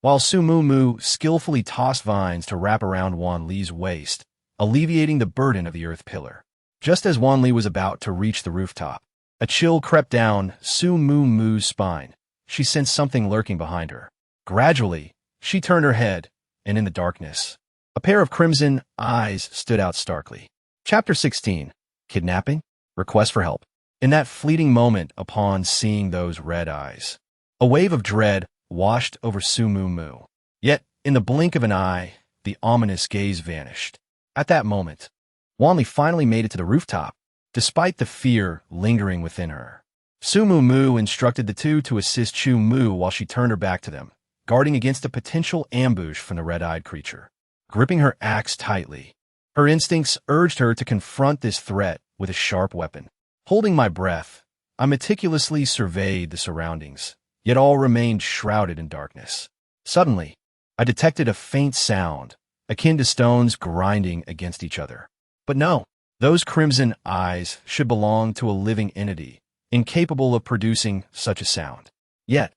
while Su Mu Mu skillfully tossed vines to wrap around Wan Li's waist, alleviating the burden of the earth pillar. Just as Wan Li was about to reach the rooftop, a chill crept down Su Mu Mu's spine. She sensed something lurking behind her. Gradually, she turned her head, and in the darkness, a pair of crimson eyes stood out starkly. Chapter 16. Kidnapping? Request for help. In that fleeting moment upon seeing those red eyes, a wave of dread washed over Su Mu Mu. Yet, in the blink of an eye, the ominous gaze vanished. At that moment, Wan Li finally made it to the rooftop, despite the fear lingering within her. Su Mu Mu instructed the two to assist Chu Mu while she turned her back to them, guarding against a potential ambush from the red-eyed creature. Gripping her axe tightly, her instincts urged her to confront this threat with a sharp weapon. Holding my breath, I meticulously surveyed the surroundings, yet all remained shrouded in darkness. Suddenly, I detected a faint sound, akin to stones grinding against each other. But no, those crimson eyes should belong to a living entity, incapable of producing such a sound. Yet,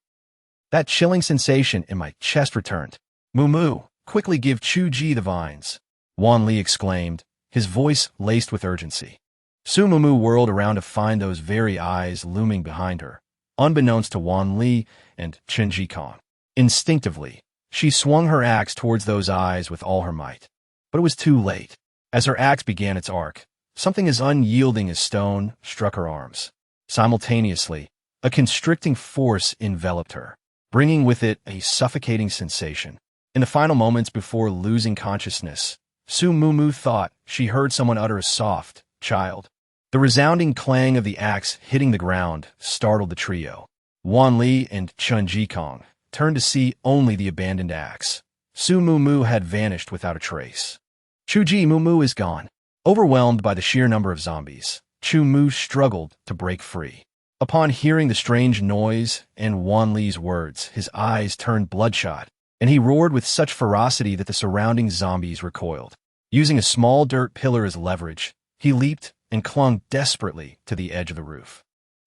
that chilling sensation in my chest returned. "Mu Mu, quickly give Chu Ji the vines," Wan Li exclaimed, his voice laced with urgency. Su Mu Mu whirled around to find those very eyes looming behind her, unbeknownst to Wan Li and Chen Jikong. Instinctively, she swung her axe towards those eyes with all her might. But it was too late. As her axe began its arc, something as unyielding as stone struck her arms. Simultaneously, a constricting force enveloped her, bringing with it a suffocating sensation. In the final moments before losing consciousness, Su Mu Mu thought she heard someone utter a soft, "Child." The resounding clang of the axe hitting the ground startled the trio. Wan Li and Chen Jikong turned to see only the abandoned axe. Su Mu Mu had vanished without a trace. Chu Ji Mu Mu is gone. Overwhelmed by the sheer number of zombies, Chu Mu struggled to break free. Upon hearing the strange noise and Wan Li's words, his eyes turned bloodshot, and he roared with such ferocity that the surrounding zombies recoiled. Using a small dirt pillar as leverage, he leaped and clung desperately to the edge of the roof.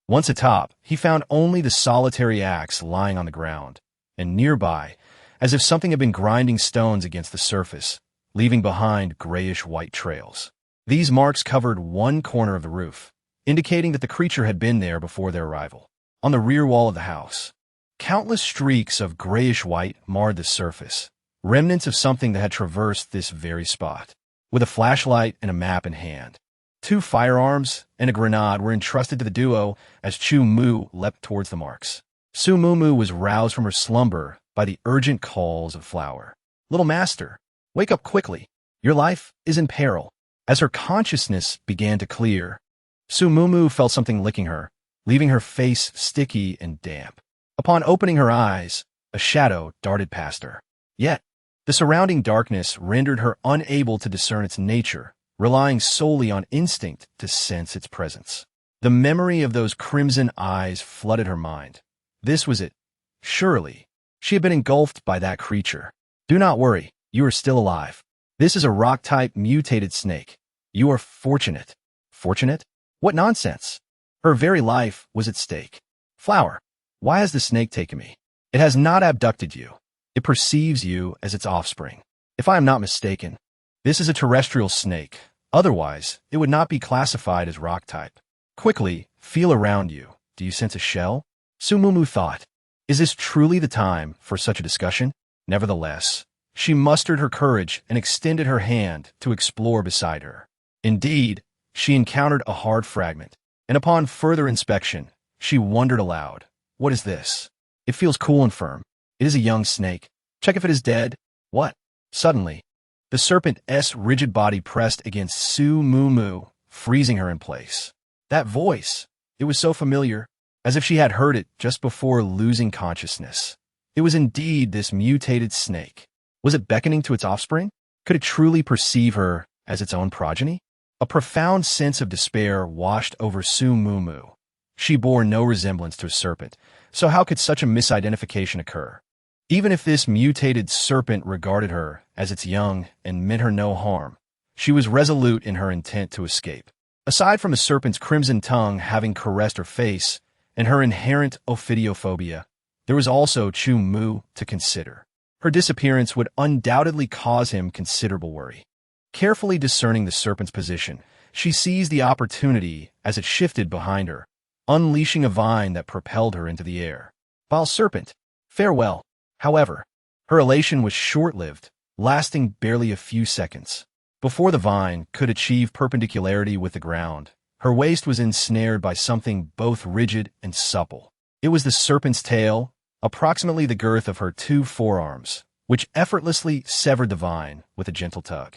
Once atop, he found only the solitary axe lying on the ground, and nearby, as if something had been grinding stones against the surface, leaving behind grayish-white trails. These marks covered one corner of the roof, indicating that the creature had been there before their arrival. On the rear wall of the house, countless streaks of grayish-white marred the surface, remnants of something that had traversed this very spot. With a flashlight and a map in hand, 2 firearms and a grenade were entrusted to the duo as Chu Mu leapt towards the marks. Su Mu Mu was roused from her slumber by the urgent calls of Flower. "Little master, wake up quickly. Your life is in peril." As her consciousness began to clear, Su Mu Mu felt something licking her, leaving her face sticky and damp. Upon opening her eyes, a shadow darted past her. Yet, the surrounding darkness rendered her unable to discern its nature, relying solely on instinct to sense its presence. The memory of those crimson eyes flooded her mind. This was it. Surely, she had been engulfed by that creature. "Do not worry, you are still alive. This is a rock-type mutated snake. You are fortunate." Fortunate? What nonsense! Her very life was at stake. "Flower, why has the snake taken me?" "It has not abducted you. It perceives you as its offspring. If I am not mistaken, this is a terrestrial snake. Otherwise, it would not be classified as rock-type. Quickly, feel around you. Do you sense a shell?" Su Mu Mu thought, "Is this truly the time for such a discussion?" Nevertheless, she mustered her courage and extended her hand to explore beside her. Indeed, she encountered a hard fragment, and upon further inspection, she wondered aloud, "What is this? It feels cool and firm. It is a young snake. Check if it is dead." What? Suddenly, the serpent's rigid body pressed against Su Mu Mu, freezing her in place. That voice! It was so familiar, as if she had heard it just before losing consciousness. It was indeed this mutated snake. Was it beckoning to its offspring? Could it truly perceive her as its own progeny? A profound sense of despair washed over Su Mu Mu. She bore no resemblance to a serpent, so how could such a misidentification occur? Even if this mutated serpent regarded her as its young and meant her no harm, she was resolute in her intent to escape. Aside from the serpent's crimson tongue having caressed her face and her inherent ophidiophobia, there was also Chu Mu to consider. Her disappearance would undoubtedly cause him considerable worry. Carefully discerning the serpent's position, she seized the opportunity as it shifted behind her, unleashing a vine that propelled her into the air. Vile serpent, farewell. However, her elation was short-lived, lasting barely a few seconds. Before the vine could achieve perpendicularity with the ground, her waist was ensnared by something both rigid and supple. It was the serpent's tail, approximately the girth of her 2 forearms, which effortlessly severed the vine with a gentle tug.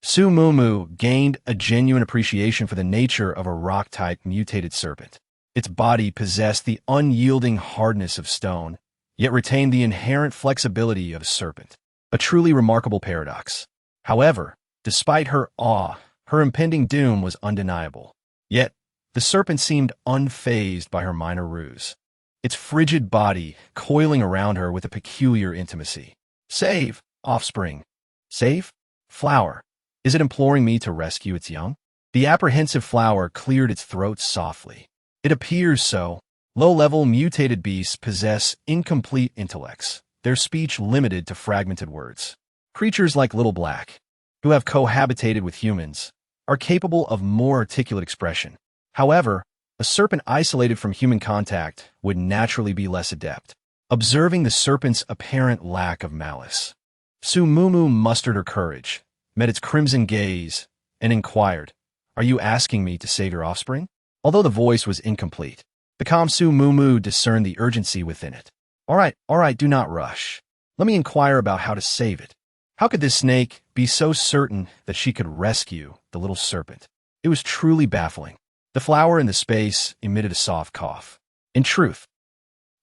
Su Mumu gained a genuine appreciation for the nature of a rock-type mutated serpent. Its body possessed the unyielding hardness of stone, yet retained the inherent flexibility of a serpent. A truly remarkable paradox. However, despite her awe, her impending doom was undeniable. Yet, the serpent seemed unfazed by her minor ruse, its frigid body coiling around her with a peculiar intimacy. Save, offspring. Save? Flower. Is it imploring me to rescue its young? The apprehensive flower cleared its throat softly. It appears so. Low-level mutated beasts possess incomplete intellects, their speech limited to fragmented words. Creatures like Little Black, who have cohabitated with humans, are capable of more articulate expression. However, a serpent isolated from human contact would naturally be less adept. Observing the serpent's apparent lack of malice, Su Mumu mustered her courage, met its crimson gaze, and inquired, "Are you asking me to save your offspring?" Although the voice was incomplete, the calm Su Mumu discerned the urgency within it. All right, do not rush. Let me inquire about how to save it." How could this snake be so certain that she could rescue the little serpent? It was truly baffling. The flower in the space emitted a soft cough. "In truth,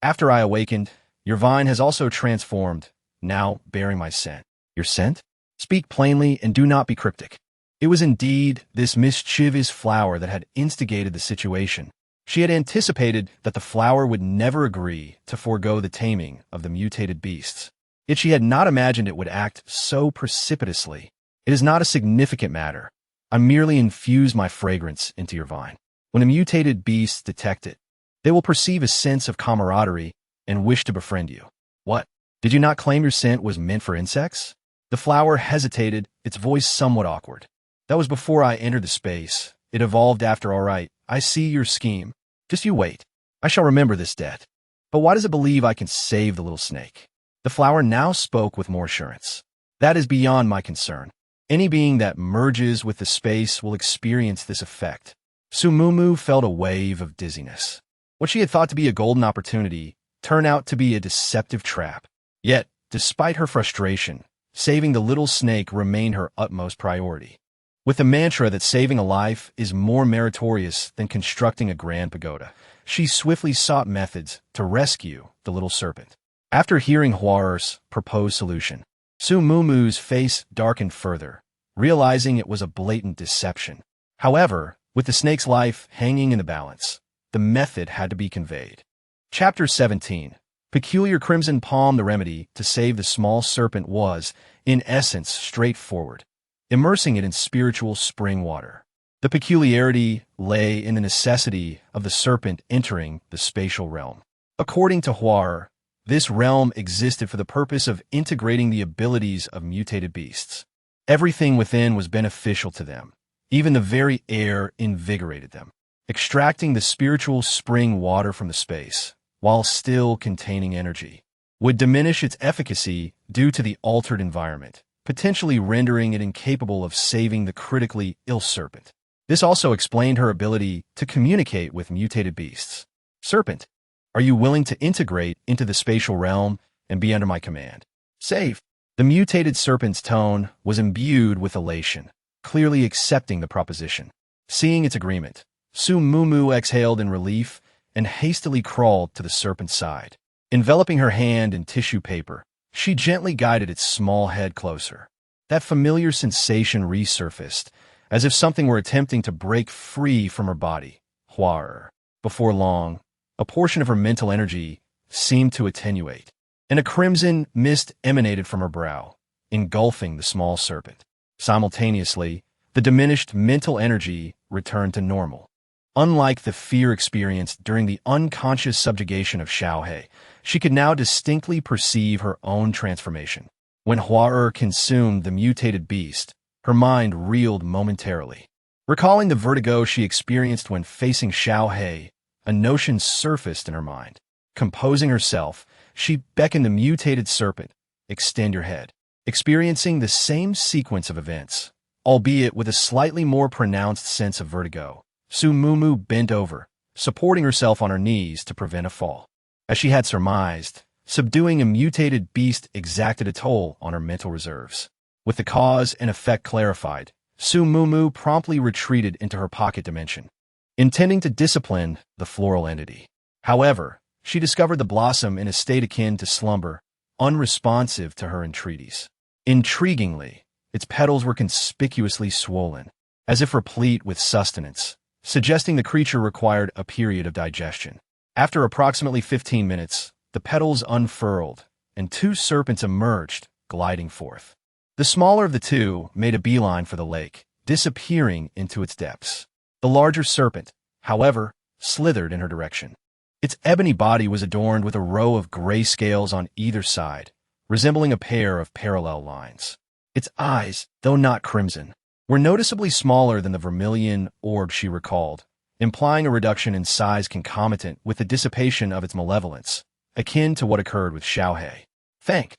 after I awakened, your vine has also transformed, now bearing my scent." "Your scent? Speak plainly and do not be cryptic." It was indeed this mischievous flower that had instigated the situation. She had anticipated that the flower would never agree to forego the taming of the mutated beasts. Yet she had not imagined it would act so precipitously. "It is not a significant matter. I merely infuse my fragrance into your vine. When the mutated beasts detect it, they will perceive a sense of camaraderie and wish to befriend you." "What? Did you not claim your scent was meant for insects?" The flower hesitated, its voice somewhat awkward. "That was before I entered the space. It evolved after. All right, I see your scheme. Just you wait. I shall remember this debt. But why does it believe I can save the little snake?" The flower now spoke with more assurance. "That is beyond my concern. Any being that merges with the space will experience this effect." Su Mumu felt a wave of dizziness. What she had thought to be a golden opportunity turned out to be a deceptive trap. Yet, despite her frustration, saving the little snake remained her utmost priority. With the mantra that saving a life is more meritorious than constructing a grand pagoda, she swiftly sought methods to rescue the little serpent. After hearing Huar's proposed solution, Su Mumu's face darkened further, realizing it was a blatant deception. However, with the snake's life hanging in the balance, the method had to be conveyed. Chapter 17. Peculiar Crimson Palm. The remedy to save the small serpent was, in essence, straightforward, immersing it in spiritual spring water. The peculiarity lay in the necessity of the serpent entering the spatial realm. According to Huar, this realm existed for the purpose of integrating the abilities of mutated beasts. Everything within was beneficial to them. Even the very air invigorated them. Extracting the spiritual spring water from the space, while still containing energy, would diminish its efficacy due to the altered environment, potentially rendering it incapable of saving the critically ill serpent. This also explained her ability to communicate with mutated beasts. "Serpent, are you willing to integrate into the spatial realm and be under my command?" "Save." The mutated serpent's tone was imbued with elation, clearly accepting the proposition. Seeing its agreement, Su Mumu exhaled in relief and hastily crawled to the serpent's side. Enveloping her hand in tissue paper, she gently guided its small head closer. That familiar sensation resurfaced, as if something were attempting to break free from her body. Huar. Before long, a portion of her mental energy seemed to attenuate, and a crimson mist emanated from her brow, engulfing the small serpent. Simultaneously, the diminished mental energy returned to normal. Unlike the fear experienced during the unconscious subjugation of Xiaohe, she could now distinctly perceive her own transformation. When Hua consumed the mutated beast, her mind reeled momentarily. Recalling the vertigo she experienced when facing Xiaohe, a notion surfaced in her mind. Composing herself, she beckoned the mutated serpent, "Extend your head." Experiencing the same sequence of events, albeit with a slightly more pronounced sense of vertigo, Su Mumu bent over, supporting herself on her knees to prevent a fall. As she had surmised, subduing a mutated beast exacted a toll on her mental reserves. With the cause and effect clarified, Su Mumu promptly retreated into her pocket dimension, intending to discipline the floral entity. However, she discovered the blossom in a state akin to slumber, unresponsive to her entreaties. Intriguingly, its petals were conspicuously swollen, as if replete with sustenance, suggesting the creature required a period of digestion. After approximately 15 minutes, the petals unfurled, and two serpents emerged, gliding forth. The smaller of the two made a beeline for the lake, disappearing into its depths. The larger serpent, however, slithered in her direction. Its ebony body was adorned with a row of gray scales on either side, resembling a pair of parallel lines. Its eyes, though not crimson, were noticeably smaller than the vermilion orb she recalled, implying a reduction in size concomitant with the dissipation of its malevolence, akin to what occurred with Xiaohe. Thank.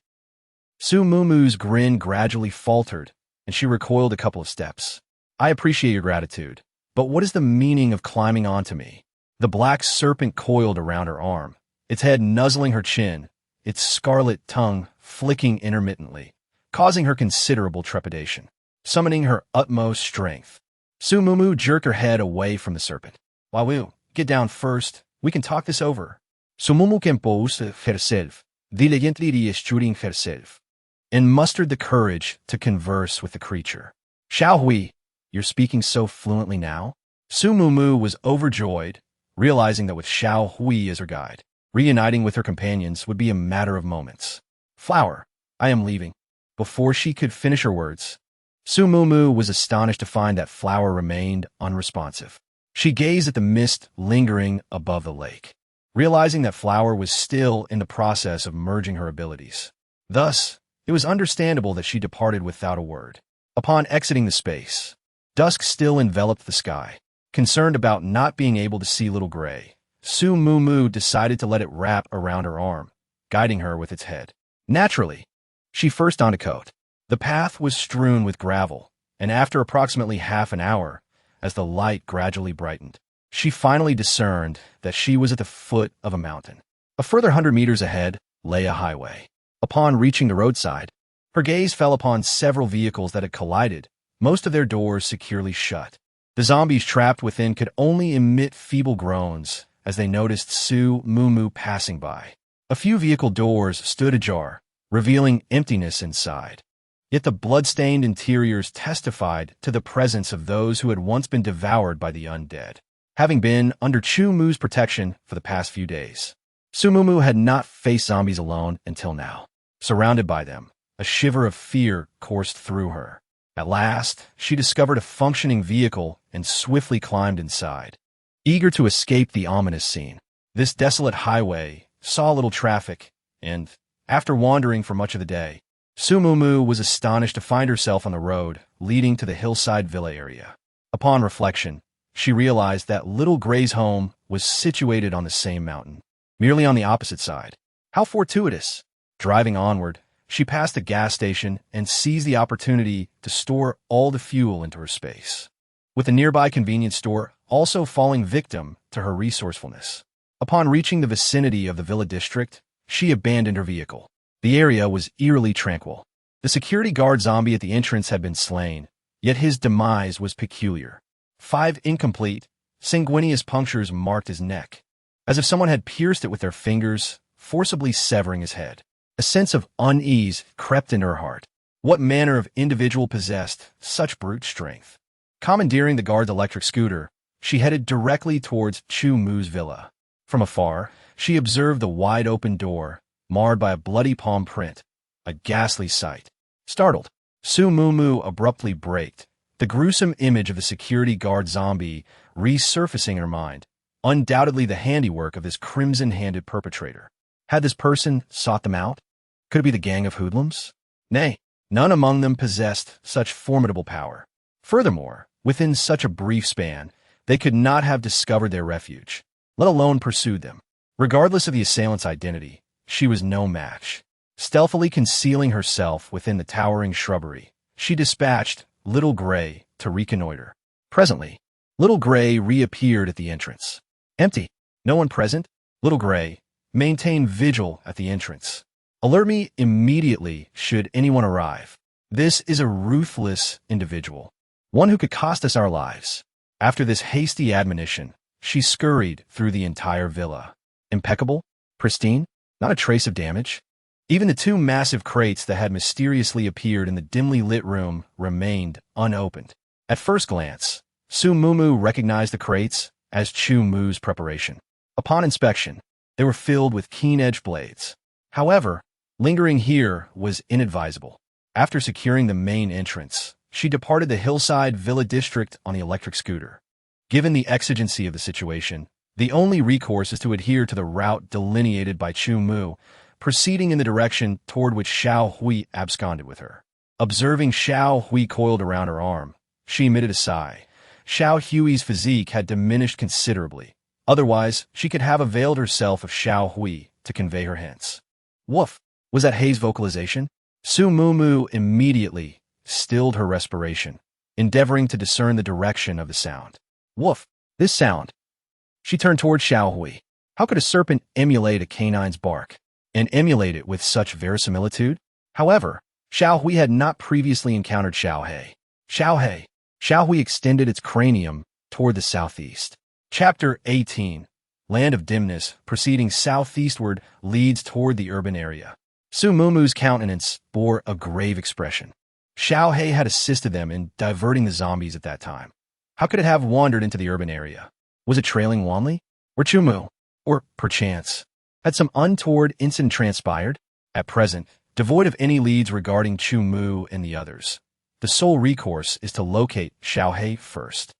Su Mumu's grin gradually faltered, and she recoiled a couple of steps. I appreciate your gratitude, but what is the meaning of climbing onto me? The black serpent coiled around her arm, its head nuzzling her chin, its scarlet tongue flicking intermittently, causing her considerable trepidation. Summoning her utmost strength, Su Mumu jerked her head away from the serpent. Wawu, get down first. We can talk this over. Su Mumu composed herself, diligently reassuring herself, and mustered the courage to converse with the creature. Xiaohui, you're speaking so fluently now? Su Mumu was overjoyed, realizing that with Xiaohui as her guide, reuniting with her companions would be a matter of moments. Flower, I am leaving. Before she could finish her words, Su Mumu was astonished to find that Flower remained unresponsive. She gazed at the mist lingering above the lake, realizing that Flower was still in the process of merging her abilities. Thus, it was understandable that she departed without a word. Upon exiting the space, dusk still enveloped the sky. Concerned about not being able to see Little Gray, Su Mumu decided to let it wrap around her arm, guiding her with its head. Naturally, she first donned a coat. The path was strewn with gravel, and after approximately half an hour, as the light gradually brightened, she finally discerned that she was at the foot of a mountain. A further 100 meters ahead lay a highway. Upon reaching the roadside, her gaze fell upon several vehicles that had collided, most of their doors securely shut. The zombies trapped within could only emit feeble groans as they noticed Su Mumu passing by. A few vehicle doors stood ajar, revealing emptiness inside. Yet the blood-stained interiors testified to the presence of those who had once been devoured by the undead. Having been under Chu Mu's protection for the past few days, Su Mumu had not faced zombies alone until now. Surrounded by them, a shiver of fear coursed through her. At last, she discovered a functioning vehicle and swiftly climbed inside. Eager to escape the ominous scene, this desolate highway saw little traffic, and, after wandering for much of the day, Su Mumu was astonished to find herself on the road leading to the hillside villa area. Upon reflection, she realized that Little Gray's home was situated on the same mountain, merely on the opposite side. How fortuitous! Driving onward, she passed a gas station and seized the opportunity to store all the fuel into her space, with the nearby convenience store also falling victim to her resourcefulness. Upon reaching the vicinity of the villa district, she abandoned her vehicle. The area was eerily tranquil. The security guard zombie at the entrance had been slain, yet his demise was peculiar. 5 incomplete, sanguineous punctures marked his neck, as if someone had pierced it with their fingers, forcibly severing his head. A sense of unease crept into her heart. What manner of individual possessed such brute strength? Commandeering the guard's electric scooter, she headed directly towards Chu Mu's villa. From afar, she observed the wide-open door, marred by a bloody palm print, a ghastly sight. Startled, Su Mumu abruptly braked, the gruesome image of the security guard zombie resurfacing in her mind, undoubtedly the handiwork of this crimson-handed perpetrator. Had this person sought them out? Could it be the gang of hoodlums? Nay, none among them possessed such formidable power. Furthermore, within such a brief span, they could not have discovered their refuge, let alone pursued them. Regardless of the assailant's identity, she was no match. Stealthily concealing herself within the towering shrubbery, she dispatched Little Gray to reconnoiter. Presently, Little Gray reappeared at the entrance. Empty. No one present? Little Gray, maintain vigil at the entrance. Alert me immediately should anyone arrive. This is a ruthless individual, one who could cost us our lives. After this hasty admonition, she scurried through the entire villa. Impeccable, pristine, not a trace of damage. Even the two massive crates that had mysteriously appeared in the dimly lit room remained unopened. At first glance, Su Mumu recognized the crates as Chu Mu's preparation. Upon inspection, they were filled with keen-edged blades. However, lingering here was inadvisable. After securing the main entrance, she departed the Hillside Villa district on the electric scooter. Given the exigency of the situation, the only recourse is to adhere to the route delineated by Chu Mu, proceeding in the direction toward which Xiao Hui absconded with her. Observing Xiao Hui coiled around her arm, she emitted a sigh. Xiao Hui's physique had diminished considerably. Otherwise, she could have availed herself of Xiao Hui to convey her hints. Woof! Was that Hei's vocalization? Su Mumu immediately stilled her respiration, endeavoring to discern the direction of the sound. Woof! This sound. She turned toward Xiao Hui. How could a serpent emulate a canine's bark, and emulate it with such verisimilitude? However, Xiao Hui had not previously encountered Xiao Hei. Xiao Hui extended its cranium toward the southeast. Chapter 18. Land of Dimness, proceeding southeastward, leads toward the urban area. Su Mumu's countenance bore a grave expression. Xiao Hei had assisted them in diverting the zombies at that time. How could it have wandered into the urban area? Was it trailing Wanli? Or Chu Mu? Or, perchance, had some untoward incident transpired? At present, devoid of any leads regarding Chu Mu and the others, the sole recourse is to locate Xiao Hei first,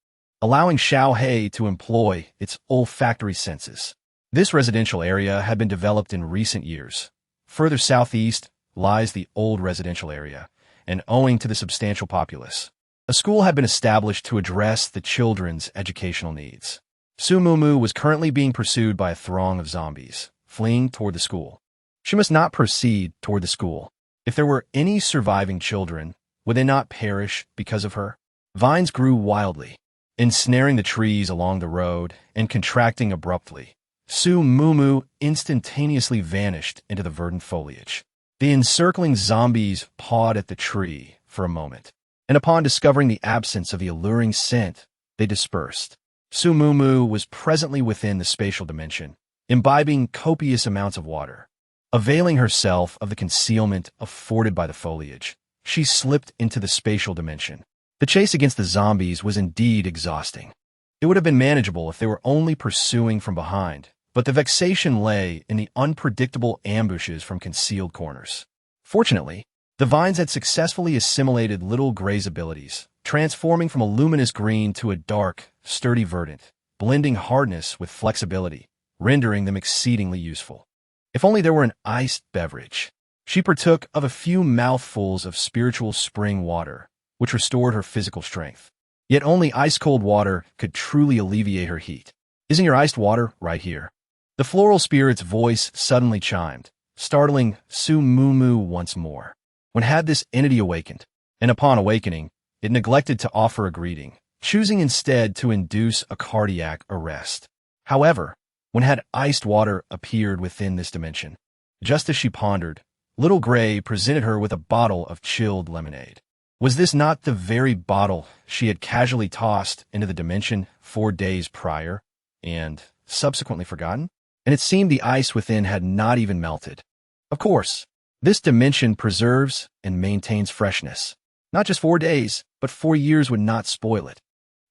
allowing Xiao Hei to employ its olfactory senses. This residential area had been developed in recent years. Further southeast lies the old residential area, and owing to the substantial populace, a school had been established to address the children's educational needs. Su Mumu was currently being pursued by a throng of zombies, fleeing toward the school. She must not proceed toward the school. If there were any surviving children, would they not perish because of her? Vines grew wildly, ensnaring the trees along the road and contracting abruptly. Su Mumu instantaneously vanished into the verdant foliage. The encircling zombies pawed at the tree for a moment, and upon discovering the absence of the alluring scent, they dispersed. Su Mumu was presently within the spatial dimension, imbibing copious amounts of water. Availing herself of the concealment afforded by the foliage, she slipped into the spatial dimension. The chase against the zombies was indeed exhausting. It would have been manageable if they were only pursuing from behind, but the vexation lay in the unpredictable ambushes from concealed corners. Fortunately, the vines had successfully assimilated Little Gray's abilities, transforming from a luminous green to a dark, sturdy verdant, blending hardness with flexibility, rendering them exceedingly useful. If only there were an iced beverage. She partook of a few mouthfuls of spiritual spring water, which restored her physical strength. Yet only ice-cold water could truly alleviate her heat. Isn't your iced water right here? The floral spirit's voice suddenly chimed, startling Su Mumu once more. When had this entity awakened? And upon awakening, it neglected to offer a greeting, choosing instead to induce a cardiac arrest. However, when had iced water appeared within this dimension? Just as she pondered, Little Gray presented her with a bottle of chilled lemonade. Was this not the very bottle she had casually tossed into the dimension 4 days prior, and subsequently forgotten? And it seemed the ice within had not even melted. Of course, this dimension preserves and maintains freshness. Not just 4 days, but 4 years would not spoil it.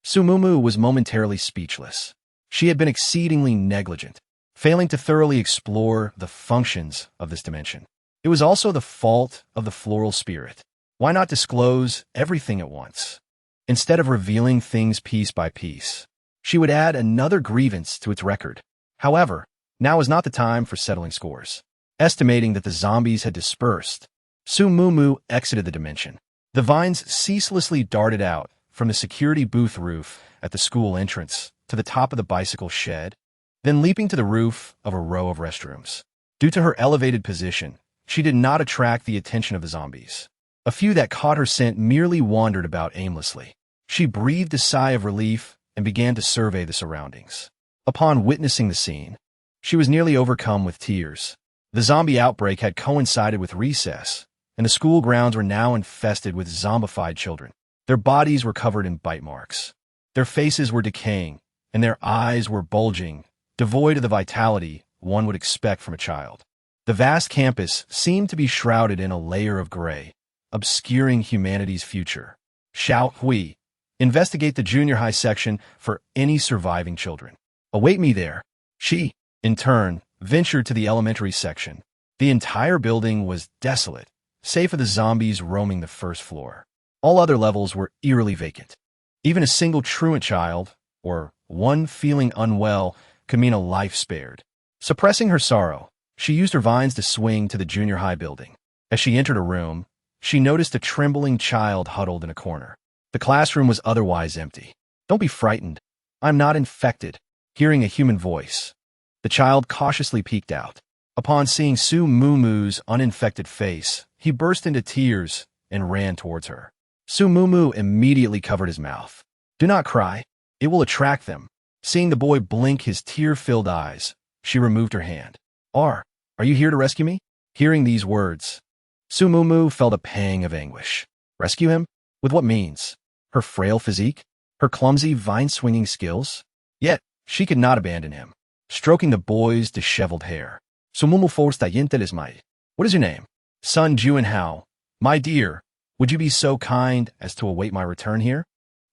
Su Mumu was momentarily speechless. She had been exceedingly negligent, failing to thoroughly explore the functions of this dimension. It was also the fault of the floral spirit. Why not disclose everything at once? instead of revealing things piece by piece. She would add another grievance to its record. However, now was not the time for settling scores. Estimating that the zombies had dispersed, Su Mumu exited the dimension. The vines ceaselessly darted out from the security booth roof at the school entrance to the top of the bicycle shed, then leaping to the roof of a row of restrooms. Due to her elevated position, she did not attract the attention of the zombies. A few that caught her scent merely wandered about aimlessly. She breathed a sigh of relief and began to survey the surroundings. Upon witnessing the scene, she was nearly overcome with tears. The zombie outbreak had coincided with recess, and the school grounds were now infested with zombified children. Their bodies were covered in bite marks. Their faces were decaying, and their eyes were bulging, devoid of the vitality one would expect from a child. The vast campus seemed to be shrouded in a layer of gray, obscuring humanity's future. Xiao Hui, investigate the junior high section for any surviving children. Await me there. She, in turn, ventured to the elementary section. The entire building was desolate, save for the zombies roaming the first floor. All other levels were eerily vacant. Even a single truant child, or one feeling unwell, could mean a life spared. Suppressing her sorrow, she used her vines to swing to the junior high building. As she entered a room, she noticed a trembling child huddled in a corner. The classroom was otherwise empty. Don't be frightened. I'm not infected. Hearing a human voice, the child cautiously peeked out. Upon seeing Su Mumu's uninfected face, he burst into tears and ran towards her. Su Mumu immediately covered his mouth. Do not cry. It will attract them. Seeing the boy blink his tear-filled eyes, she removed her hand. Are you here to rescue me? Hearing these words, Su Mumu felt a pang of anguish. Rescue him? With what means? Her frail physique? Her clumsy vine-swinging skills? Yet, she could not abandon him. Stroking the boy's disheveled hair. Su Mumu forsta yinteles mai. What is your name? Sun Juanhao. My dear, would you be so kind as to await my return here?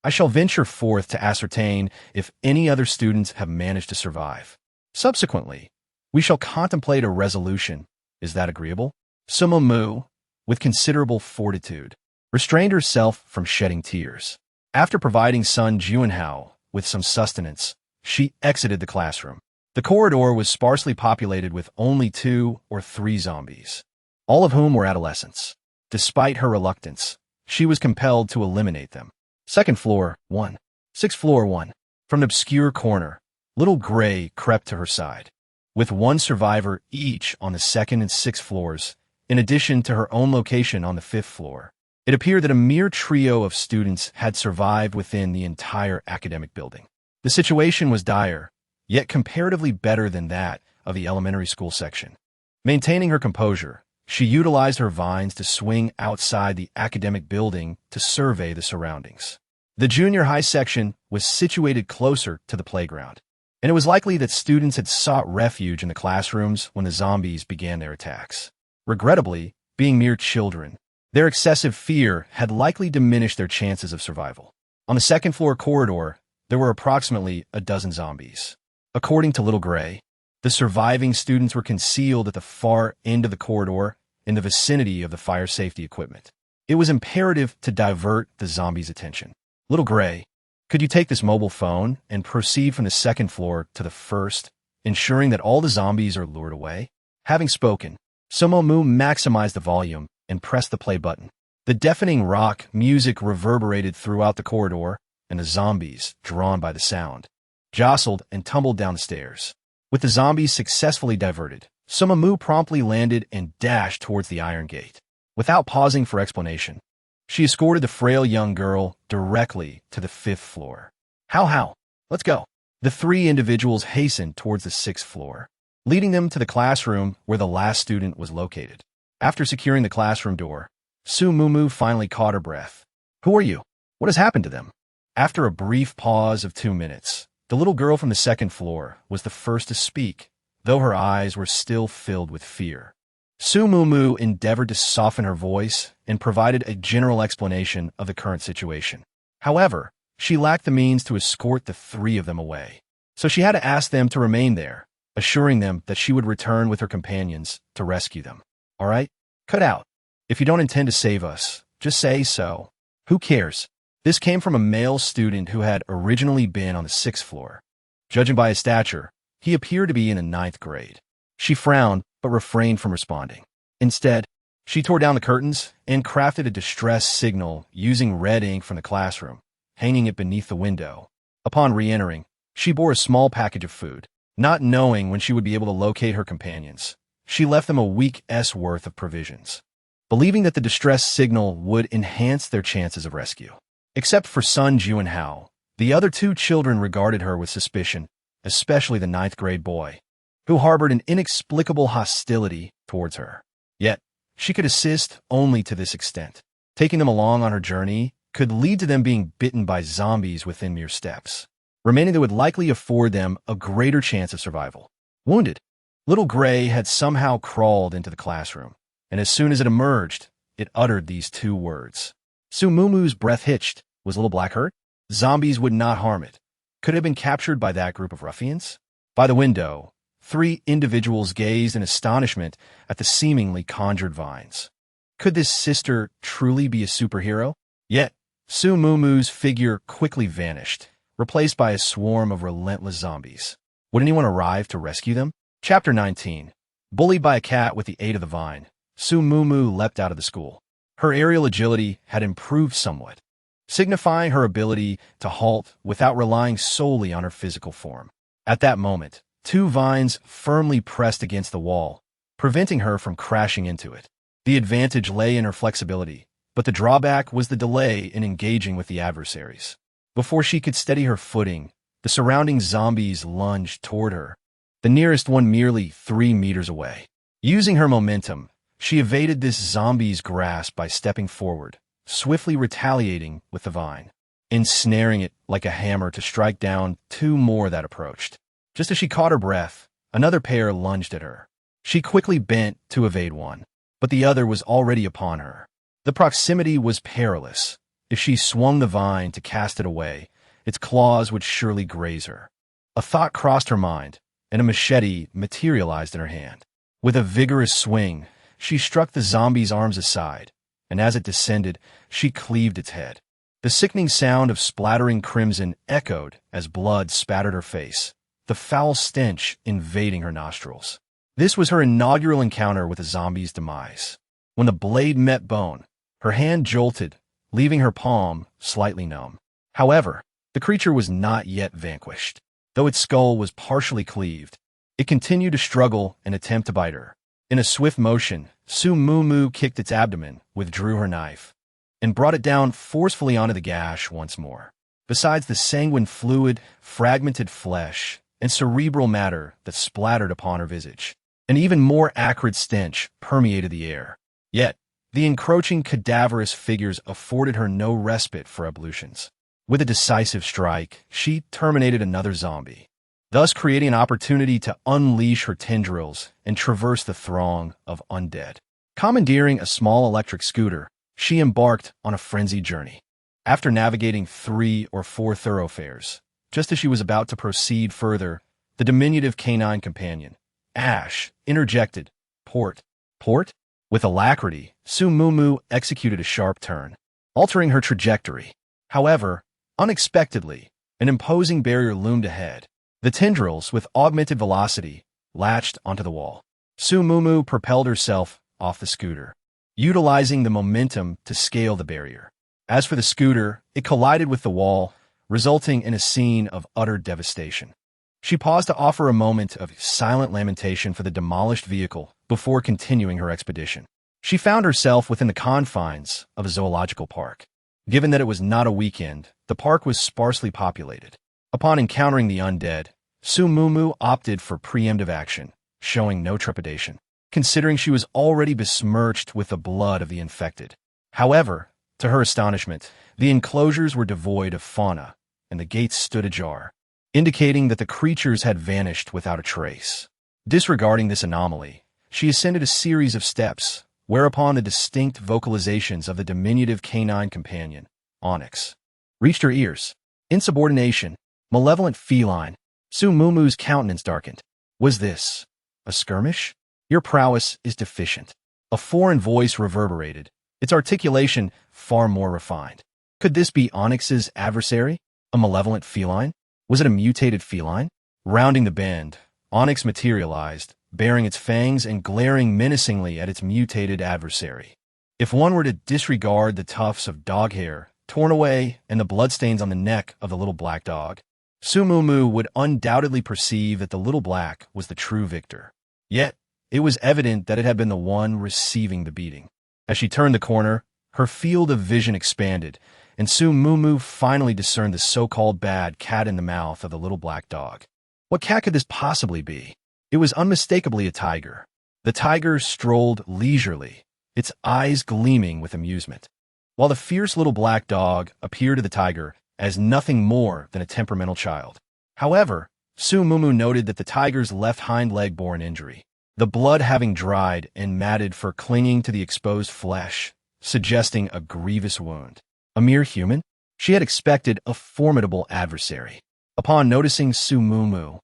I shall venture forth to ascertain if any other students have managed to survive. Subsequently, we shall contemplate a resolution. Is that agreeable? Su Mumu, with considerable fortitude, restrained herself from shedding tears. After providing Sun Juanhao with some sustenance, she exited the classroom. The corridor was sparsely populated with only 2 or 3 zombies, all of whom were adolescents. Despite her reluctance, she was compelled to eliminate them. Second floor, 1. Sixth floor, 1. From an obscure corner, Little Gray crept to her side. With one survivor each on the 2nd and 6th floors, in addition to her own location on the 5th floor, it appeared that a mere trio of students had survived within the entire academic building. The situation was dire, yet comparatively better than that of the elementary school section. Maintaining her composure, she utilized her vines to swing outside the academic building to survey the surroundings. The junior high section was situated closer to the playground, and it was likely that students had sought refuge in the classrooms when the zombies began their attacks. Regrettably, being mere children, their excessive fear had likely diminished their chances of survival. On the 2nd floor corridor, there were approximately a dozen zombies. According to Little Gray, the surviving students were concealed at the far end of the corridor in the vicinity of the fire safety equipment. It was imperative to divert the zombies' attention. Little Gray, could you take this mobile phone and proceed from the 2nd floor to the 1st, ensuring that all the zombies are lured away? Having spoken, Su Mumu maximized the volume and pressed the play button. The deafening rock music reverberated throughout the corridor, and the zombies, drawn by the sound, jostled and tumbled down the stairs. With the zombies successfully diverted, Su Mumu promptly landed and dashed towards the iron gate. Without pausing for explanation, she escorted the frail young girl directly to the 5th floor. How? Let's go. The 3 individuals hastened towards the 6th floor, leading them to the classroom where the last student was located. After securing the classroom door, Su Mumu finally caught her breath. Who are you? What has happened to them? After a brief pause of 2 minutes, the little girl from the 2nd floor was the first to speak, though her eyes were still filled with fear. Su Mumu endeavored to soften her voice and provided a general explanation of the current situation. However, she lacked the means to escort the 3 of them away, so she had to ask them to remain there, assuring them that she would return with her companions to rescue them. All right? Cut out. If you don't intend to save us, just say so. Who cares? This came from a male student who had originally been on the 6th floor. Judging by his stature, he appeared to be in the 9th grade. She frowned, but refrained from responding. Instead, she tore down the curtains and crafted a distress signal using red ink from the classroom, hanging it beneath the window. Upon re-entering, she bore a small package of food. Not knowing when she would be able to locate her companions, she left them a week's worth of provisions, believing that the distress signal would enhance their chances of rescue. Except for Sun Juanhao, the other two children regarded her with suspicion, especially the 9th grade boy, who harbored an inexplicable hostility towards her. Yet, she could assist only to this extent. Taking them along on her journey could lead to them being bitten by zombies within mere steps, remaining that would likely afford them a greater chance of survival. Wounded, Little Gray had somehow crawled into the classroom, and as soon as it emerged, it uttered these two words. Su Mumu's breath hitched. Was Little Black hurt? Zombies would not harm it. Could it have been captured by that group of ruffians? By the window, 3 individuals gazed in astonishment at the seemingly conjured vines. Could this sister truly be a superhero? Yet, Su Mumu's figure quickly vanished, replaced by a swarm of relentless zombies. Would anyone arrive to rescue them? Chapter 19. Bullied by a cat with the aid of the vine, Su Mumu leapt out of the school. Her aerial agility had improved somewhat, signifying her ability to halt without relying solely on her physical form. At that moment, 2 vines firmly pressed against the wall, preventing her from crashing into it. The advantage lay in her flexibility, but the drawback was the delay in engaging with the adversaries. Before she could steady her footing, the surrounding zombies lunged toward her, the nearest one merely 3 meters away. Using her momentum, she evaded this zombie's grasp by stepping forward, swiftly retaliating with the vine, ensnaring it like a hammer to strike down 2 more that approached. Just as she caught her breath, another pair lunged at her. She quickly bent to evade one, but the other was already upon her. The proximity was perilous. If she swung the vine to cast it away, its claws would surely graze her. A thought crossed her mind, and a machete materialized in her hand. With a vigorous swing, she struck the zombie's arms aside, and as it descended, she cleaved its head. The sickening sound of splattering crimson echoed as blood spattered her face, the foul stench invading her nostrils. This was her inaugural encounter with a zombie's demise. When the blade met bone, her hand jolted, leaving her palm slightly numb. However, the creature was not yet vanquished. Though its skull was partially cleaved, it continued to struggle and attempt to bite her. In a swift motion, Su Mumu kicked its abdomen, withdrew her knife, and brought it down forcefully onto the gash once more. Besides the sanguine fluid, fragmented flesh, and cerebral matter that splattered upon her visage, an even more acrid stench permeated the air. Yet, the encroaching cadaverous figures afforded her no respite for ablutions. With a decisive strike, she terminated another zombie, thus creating an opportunity to unleash her tendrils and traverse the throng of undead. Commandeering a small electric scooter, she embarked on a frenzied journey. After navigating 3 or 4 thoroughfares, just as she was about to proceed further, the diminutive canine companion, Ash, interjected, Port. Port? With alacrity, Su Mumu executed a sharp turn, altering her trajectory. However, unexpectedly, an imposing barrier loomed ahead. The tendrils, with augmented velocity, latched onto the wall. Su Mumu propelled herself off the scooter, utilizing the momentum to scale the barrier. As for the scooter, it collided with the wall, resulting in a scene of utter devastation. She paused to offer a moment of silent lamentation for the demolished vehicle before continuing her expedition. She found herself within the confines of a zoological park. Given that it was not a weekend, the park was sparsely populated. Upon encountering the undead, Su Mumu opted for preemptive action, showing no trepidation, considering she was already besmirched with the blood of the infected. However, to her astonishment, the enclosures were devoid of fauna, and the gates stood ajar, indicating that the creatures had vanished without a trace. Disregarding this anomaly, she ascended a series of steps, whereupon the distinct vocalizations of the diminutive canine companion, Onyx, reached her ears. Insubordination, malevolent feline. Su Mumu's countenance darkened. Was this a skirmish? Your prowess is deficient. A foreign voice reverberated, its articulation far more refined. Could this be Onyx's adversary? A malevolent feline? Was it a mutated feline? Rounding the bend, Onyx materialized, baring its fangs and glaring menacingly at its mutated adversary. If one were to disregard the tufts of dog hair torn away and the bloodstains on the neck of the little black dog, Su Mumu would undoubtedly perceive that the little black was the true victor. Yet, it was evident that it had been the one receiving the beating. As she turned the corner, her field of vision expanded, and Su Mumu finally discerned the so-called bad cat in the mouth of the little black dog. What cat could this possibly be? It was unmistakably a tiger. The tiger strolled leisurely, its eyes gleaming with amusement, while the fierce little black dog appeared to the tiger as nothing more than a temperamental child. However, Su Mumu noted that the tiger's left hind leg bore an injury, the blood having dried and matted for clinging to the exposed flesh, suggesting a grievous wound. A mere human? She had expected a formidable adversary. Upon noticing Su Mumu,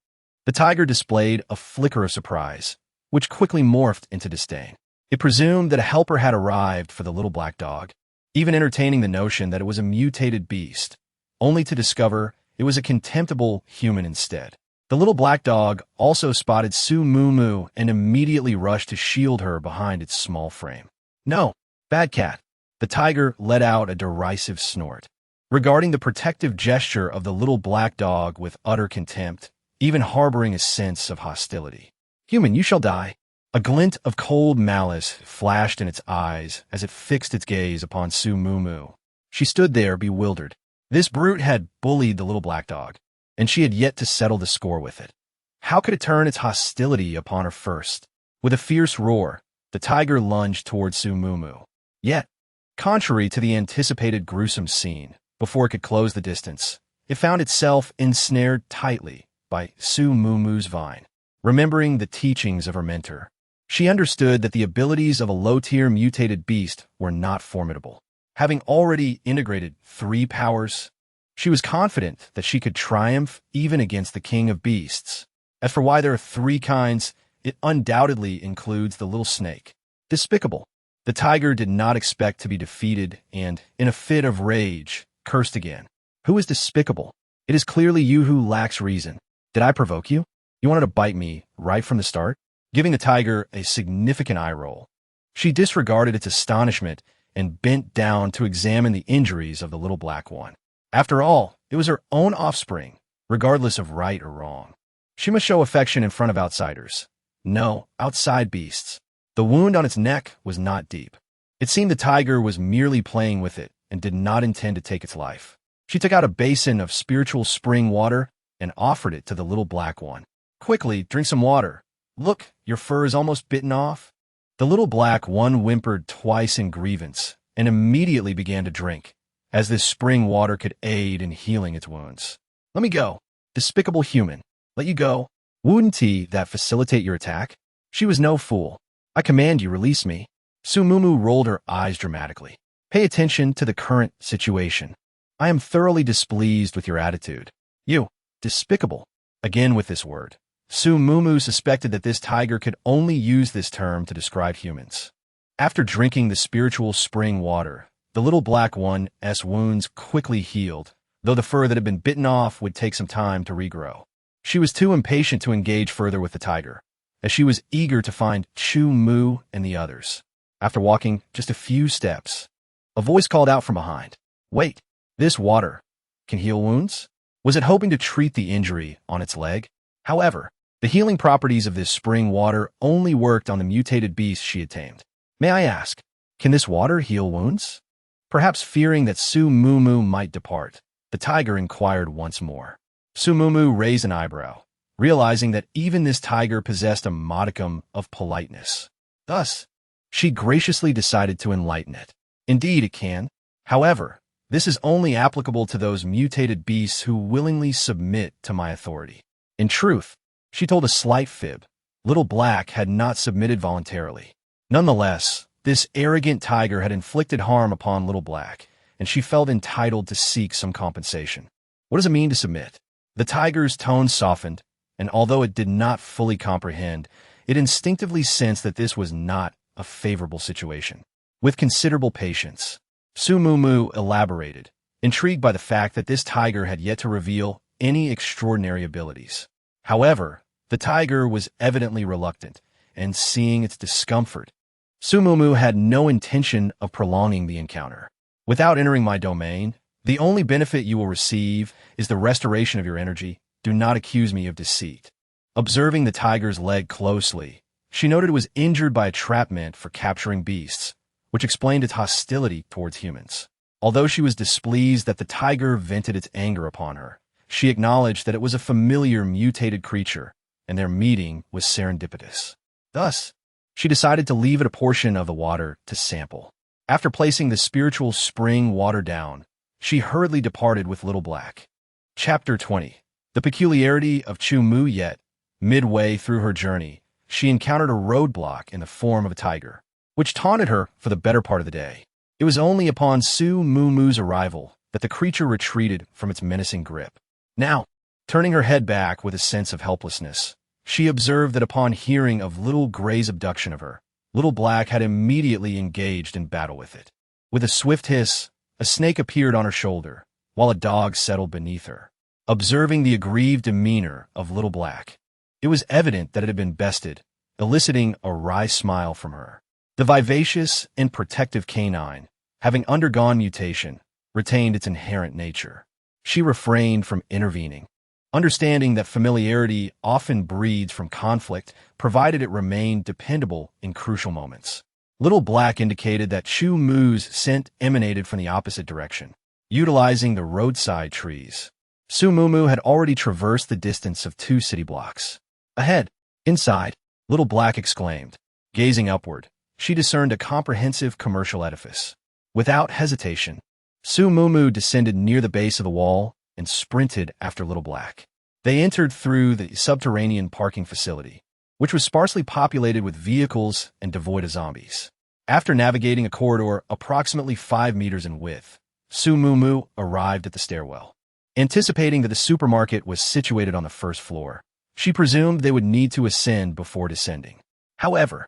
the tiger displayed a flicker of surprise, which quickly morphed into disdain. It presumed that a helper had arrived for the little black dog, even entertaining the notion that it was a mutated beast, only to discover it was a contemptible human instead. The little black dog also spotted Su Mumu and immediately rushed to shield her behind its small frame. No, bad cat. The tiger let out a derisive snort, regarding the protective gesture of the little black dog with utter contempt, even harboring a sense of hostility. Human, you shall die. A glint of cold malice flashed in its eyes as it fixed its gaze upon Su Mumu. She stood there bewildered. This brute had bullied the little black dog, and she had yet to settle the score with it. How could it turn its hostility upon her first? With a fierce roar, the tiger lunged toward Su Mumu. Yet, contrary to the anticipated gruesome scene, before it could close the distance, it found itself ensnared tightly by Su Mumu's vine. Remembering the teachings of her mentor, she understood that the abilities of a low-tier mutated beast were not formidable. Having already integrated 3 powers, she was confident that she could triumph even against the king of beasts. As for why there are 3 kinds, it undoubtedly includes the little snake. Despicable. The tiger did not expect to be defeated and, in a fit of rage, cursed again. Who is despicable? It is clearly you who lacks reason. Did I provoke you? You wanted to bite me right from the start? Giving the tiger a significant eye roll, she disregarded its astonishment and bent down to examine the injuries of the little black one. After all, it was her own offspring, regardless of right or wrong. She must show affection in front of outsiders. No, outside beasts. The wound on its neck was not deep. It seemed the tiger was merely playing with it and did not intend to take its life. She took out a basin of spiritual spring water and offered it to the little black one. Quickly, drink some water. Look, your fur is almost bitten off. The little black one whimpered twice in grievance and immediately began to drink, as this spring water could aid in healing its wounds. Let me go. Despicable human. Let you go. Wouldn't that facilitate your attack? She was no fool. I command you, release me. Su Mumu rolled her eyes dramatically. Pay attention to the current situation. I am thoroughly displeased with your attitude. You, despicable. Again with this word. Su Mumu suspected that this tiger could only use this term to describe humans. After drinking the spiritual spring water, the little black one's wounds quickly healed, though the fur that had been bitten off would take some time to regrow. She was too impatient to engage further with the tiger, as she was eager to find Chu Mu and the others. After walking just a few steps, a voice called out from behind. Wait, this water can heal wounds? Was it hoping to treat the injury on its leg? However, the healing properties of this spring water only worked on the mutated beast she had tamed. May I ask, can this water heal wounds? Perhaps fearing that Su Mumu might depart, the tiger inquired once more. Su Mumu raised an eyebrow, realizing that even this tiger possessed a modicum of politeness. Thus, she graciously decided to enlighten it. Indeed, it can. However, this is only applicable to those mutated beasts who willingly submit to my authority. In truth, she told a slight fib. Little Black had not submitted voluntarily. Nonetheless, this arrogant tiger had inflicted harm upon Little Black, and she felt entitled to seek some compensation. What does it mean to submit? The tiger's tone softened, and although it did not fully comprehend, it instinctively sensed that this was not a favorable situation. With considerable patience, Su Mumu elaborated, intrigued by the fact that this tiger had yet to reveal any extraordinary abilities. However, the tiger was evidently reluctant, and seeing its discomfort, Su Mumu had no intention of prolonging the encounter. Without entering my domain, the only benefit you will receive is the restoration of your energy. Do not accuse me of deceit. Observing the tiger's leg closely, she noted it was injured by a trap meant for capturing beasts, which explained its hostility towards humans. Although she was displeased that the tiger vented its anger upon her, she acknowledged that it was a familiar mutated creature, and their meeting was serendipitous. Thus, she decided to leave it a portion of the water to sample. After placing the spiritual spring water down, she hurriedly departed with Little Black. Chapter 20. The peculiarity of Chu Mu. Yet, midway through her journey, she encountered a roadblock in the form of a tiger, which taunted her for the better part of the day. It was only upon Su Mumu's arrival that the creature retreated from its menacing grip. Now, turning her head back with a sense of helplessness, she observed that upon hearing of Little Gray's abduction of her, Little Black had immediately engaged in battle with it. With a swift hiss, a snake appeared on her shoulder, while a dog settled beneath her. Observing the aggrieved demeanor of Little Black, it was evident that it had been bested, eliciting a wry smile from her. The vivacious and protective canine, having undergone mutation, retained its inherent nature. She refrained from intervening, understanding that familiarity often breeds from conflict, provided it remained dependable in crucial moments. Little Black indicated that Chu Mu's scent emanated from the opposite direction. Utilizing the roadside trees, Su Mumu had already traversed the distance of 2 city blocks. Ahead, inside, Little Black exclaimed. Gazing upward, she discerned a comprehensive commercial edifice. Without hesitation, Su Mumu descended near the base of the wall and sprinted after Little Black. They entered through the subterranean parking facility, which was sparsely populated with vehicles and devoid of zombies. After navigating a corridor approximately 5 meters in width, Su Mumu arrived at the stairwell. Anticipating that the supermarket was situated on the first floor, she presumed they would need to ascend before descending. However,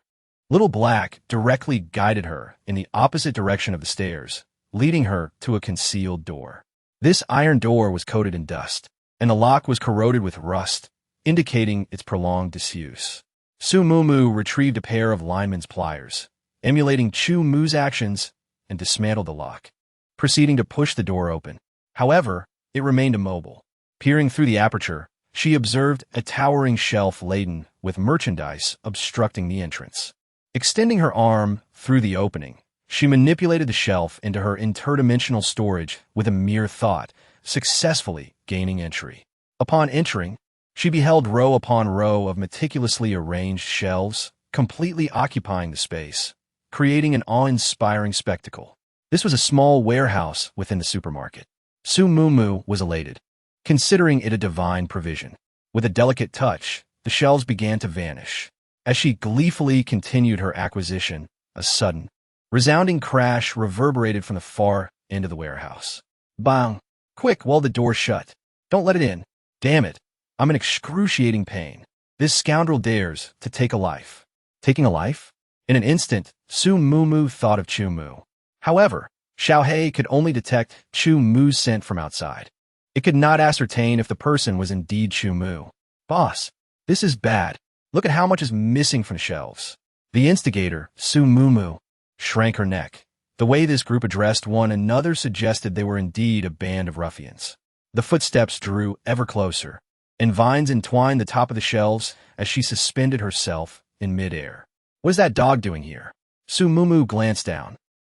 Little Black directly guided her in the opposite direction of the stairs, leading her to a concealed door. This iron door was coated in dust, and the lock was corroded with rust, indicating its prolonged disuse. Su Mumu retrieved a pair of lineman's pliers, emulating Chu Mu's actions, and dismantled the lock, proceeding to push the door open. However, it remained immobile. Peering through the aperture, she observed a towering shelf laden with merchandise obstructing the entrance. Extending her arm through the opening, she manipulated the shelf into her interdimensional storage with a mere thought, successfully gaining entry. Upon entering, she beheld row upon row of meticulously arranged shelves, completely occupying the space, creating an awe-inspiring spectacle. This was a small warehouse within the supermarket. Su Mumu was elated, considering it a divine provision. With a delicate touch, the shelves began to vanish. As she gleefully continued her acquisition, a sudden, resounding crash reverberated from the far end of the warehouse. Bang! Quick, while the door's shut. Don't let it in. Damn it. I'm in excruciating pain. This scoundrel dares to take a life. Taking a life? In an instant, Su Mumu thought of Chu Mu. However, Xiaohei could only detect Chu Mu's scent from outside. It could not ascertain if the person was indeed Chu Mu. Boss, this is bad. Look at how much is missing from the shelves. The instigator, Su Mumu, shrank her neck. The way this group addressed one another suggested they were indeed a band of ruffians. The footsteps drew ever closer, and vines entwined the top of the shelves as she suspended herself in midair. What is that dog doing here? Su Mumu glanced down,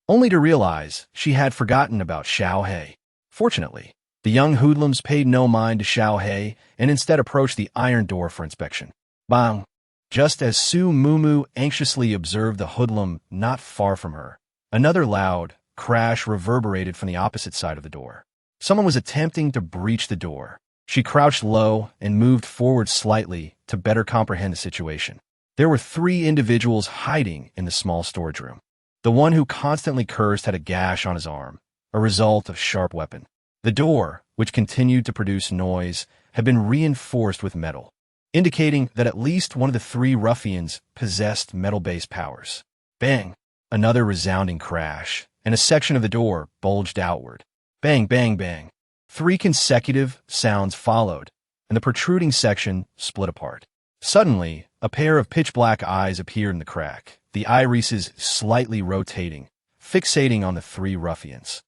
only to realize she had forgotten about Xiaohei. Fortunately, the young hoodlums paid no mind to Xiaohei and instead approached the iron door for inspection. Bang! Just as Su Mumu anxiously observed the hoodlum not far from her, another loud crash reverberated from the opposite side of the door. Someone was attempting to breach the door. She crouched low and moved forward slightly to better comprehend the situation. There were 3 individuals hiding in the small storage room. The one who constantly cursed had a gash on his arm, a result of sharp weapon. The door, which continued to produce noise, had been reinforced with metal, indicating that at least one of the 3 ruffians possessed metal-based powers. Bang! Another resounding crash, and a section of the door bulged outward. Bang, bang, bang. 3 consecutive sounds followed, and the protruding section split apart. Suddenly, a pair of pitch-black eyes appeared in the crack, the irises slightly rotating, fixating on the 3 ruffians.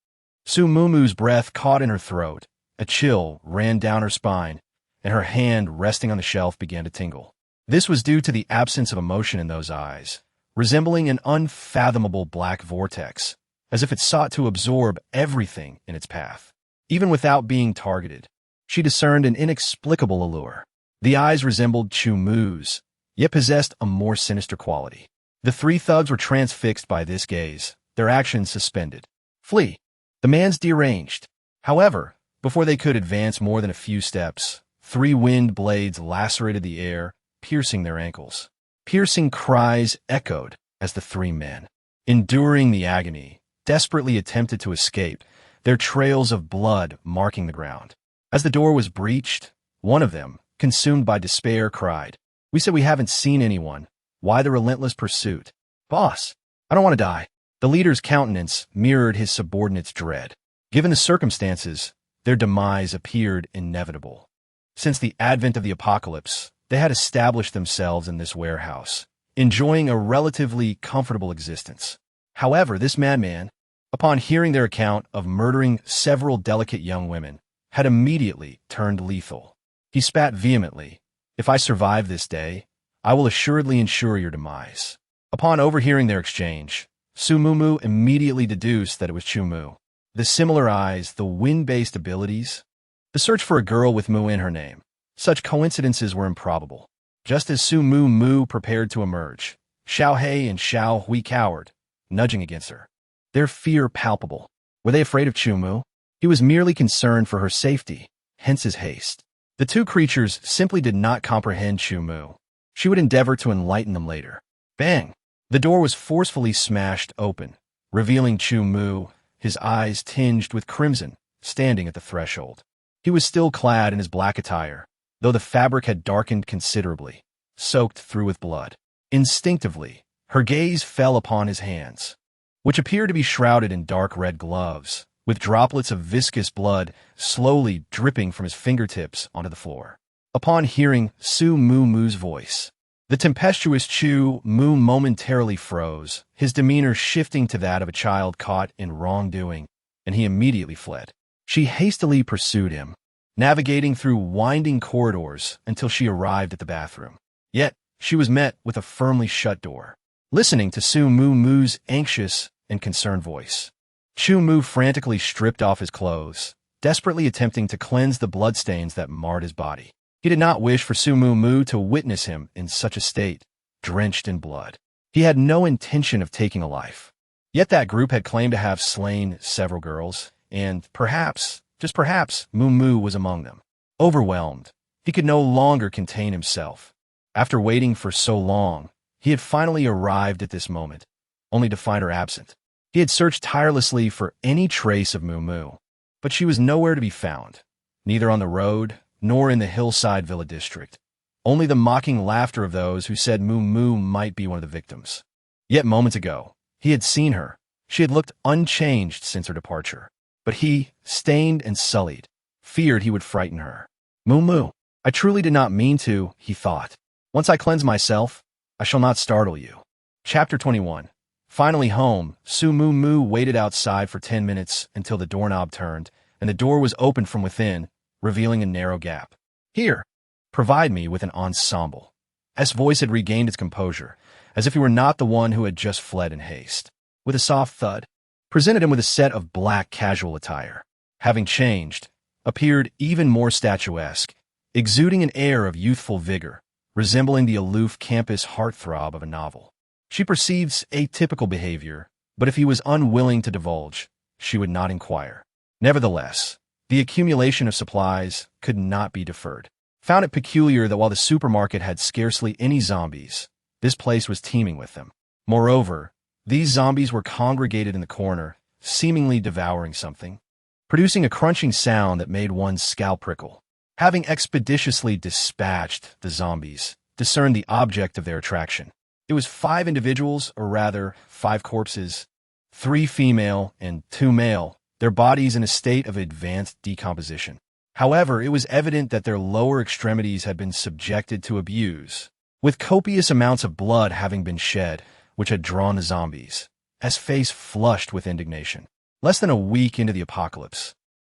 Su Mumu's breath caught in her throat, a chill ran down her spine, and her hand resting on the shelf began to tingle. This was due to the absence of emotion in those eyes, resembling an unfathomable black vortex, as if it sought to absorb everything in its path. Even without being targeted, she discerned an inexplicable allure. The eyes resembled Chu Mu's, yet possessed a more sinister quality. The 3 thugs were transfixed by this gaze, their actions suspended. Flee! The man's deranged. However, before they could advance more than a few steps, 3 wind blades lacerated the air, piercing their ankles. Piercing cries echoed as the 3 men, enduring the agony, desperately attempted to escape, their trails of blood marking the ground. As the door was breached, one of them, consumed by despair, cried, "We said we haven't seen anyone. Why the relentless pursuit?" "Boss, I don't want to die." The leader's countenance mirrored his subordinates' dread. Given the circumstances, their demise appeared inevitable. Since the advent of the apocalypse, they had established themselves in this warehouse, enjoying a relatively comfortable existence. However, this madman, upon hearing their account of murdering several delicate young women, had immediately turned lethal. He spat vehemently, "If I survive this day, I will assuredly ensure your demise." Upon overhearing their exchange, Su Mumu immediately deduced that it was Chu Mu. The similar eyes, the wind-based abilities, the search for a girl with Mu in her name. Such coincidences were improbable. Just as Su Mumu prepared to emerge, Xiao He and Xiao Hui cowered, nudging against her. Their fear palpable. Were they afraid of Chu Mu? He was merely concerned for her safety, hence his haste. The 2 creatures simply did not comprehend Chu Mu. She would endeavor to enlighten them later. Bang! The door was forcefully smashed open, revealing Chu Mu, his eyes tinged with crimson, standing at the threshold. He was still clad in his black attire, though the fabric had darkened considerably, soaked through with blood. Instinctively, her gaze fell upon his hands, which appeared to be shrouded in dark red gloves, with droplets of viscous blood slowly dripping from his fingertips onto the floor. Upon hearing Su Mumu's voice, the tempestuous Chu Mu momentarily froze, his demeanor shifting to that of a child caught in wrongdoing, and he immediately fled. She hastily pursued him, navigating through winding corridors until she arrived at the bathroom. Yet, she was met with a firmly shut door. Listening to Su Mumu's anxious and concerned voice, Chu Mu frantically stripped off his clothes, desperately attempting to cleanse the bloodstains that marred his body. He did not wish for Su Mumu to witness him in such a state, drenched in blood. He had no intention of taking a life. Yet that group had claimed to have slain several girls, and perhaps, just perhaps, Mumu was among them. Overwhelmed, he could no longer contain himself. After waiting for so long, he had finally arrived at this moment, only to find her absent. He had searched tirelessly for any trace of Mumu, but she was nowhere to be found, neither on the road nor in the hillside villa district. Only the mocking laughter of those who said Mumu might be one of the victims. Yet moments ago, he had seen her. She had looked unchanged since her departure. But he, stained and sullied, feared he would frighten her. "Mumu, I truly did not mean to," he thought. "Once I cleanse myself, I shall not startle you." Chapter 21. Finally home, Su Mumu waited outside for 10 minutes until the doorknob turned, and the door was opened from within, revealing a narrow gap. "Here, provide me with an ensemble." S' voice had regained its composure, as if he were not the one who had just fled in haste. With a soft thud, presented him with a set of black casual attire. Having changed, appeared even more statuesque, exuding an air of youthful vigor, resembling the aloof campus heartthrob of a novel. She perceives atypical behavior, but if he was unwilling to divulge, she would not inquire. Nevertheless, the accumulation of supplies could not be deferred. Found it peculiar that while the supermarket had scarcely any zombies, this place was teeming with them. Moreover, these zombies were congregated in the corner, seemingly devouring something, producing a crunching sound that made one's scalp prickle. Having expeditiously dispatched the zombies, discerned the object of their attraction. It was 5 individuals, or rather, 5 corpses, 3 female and 2 male, their bodies in a state of advanced decomposition. However, it was evident that their lower extremities had been subjected to abuse, with copious amounts of blood having been shed, which had drawn the zombies, as face flushed with indignation. Less than a week into the apocalypse,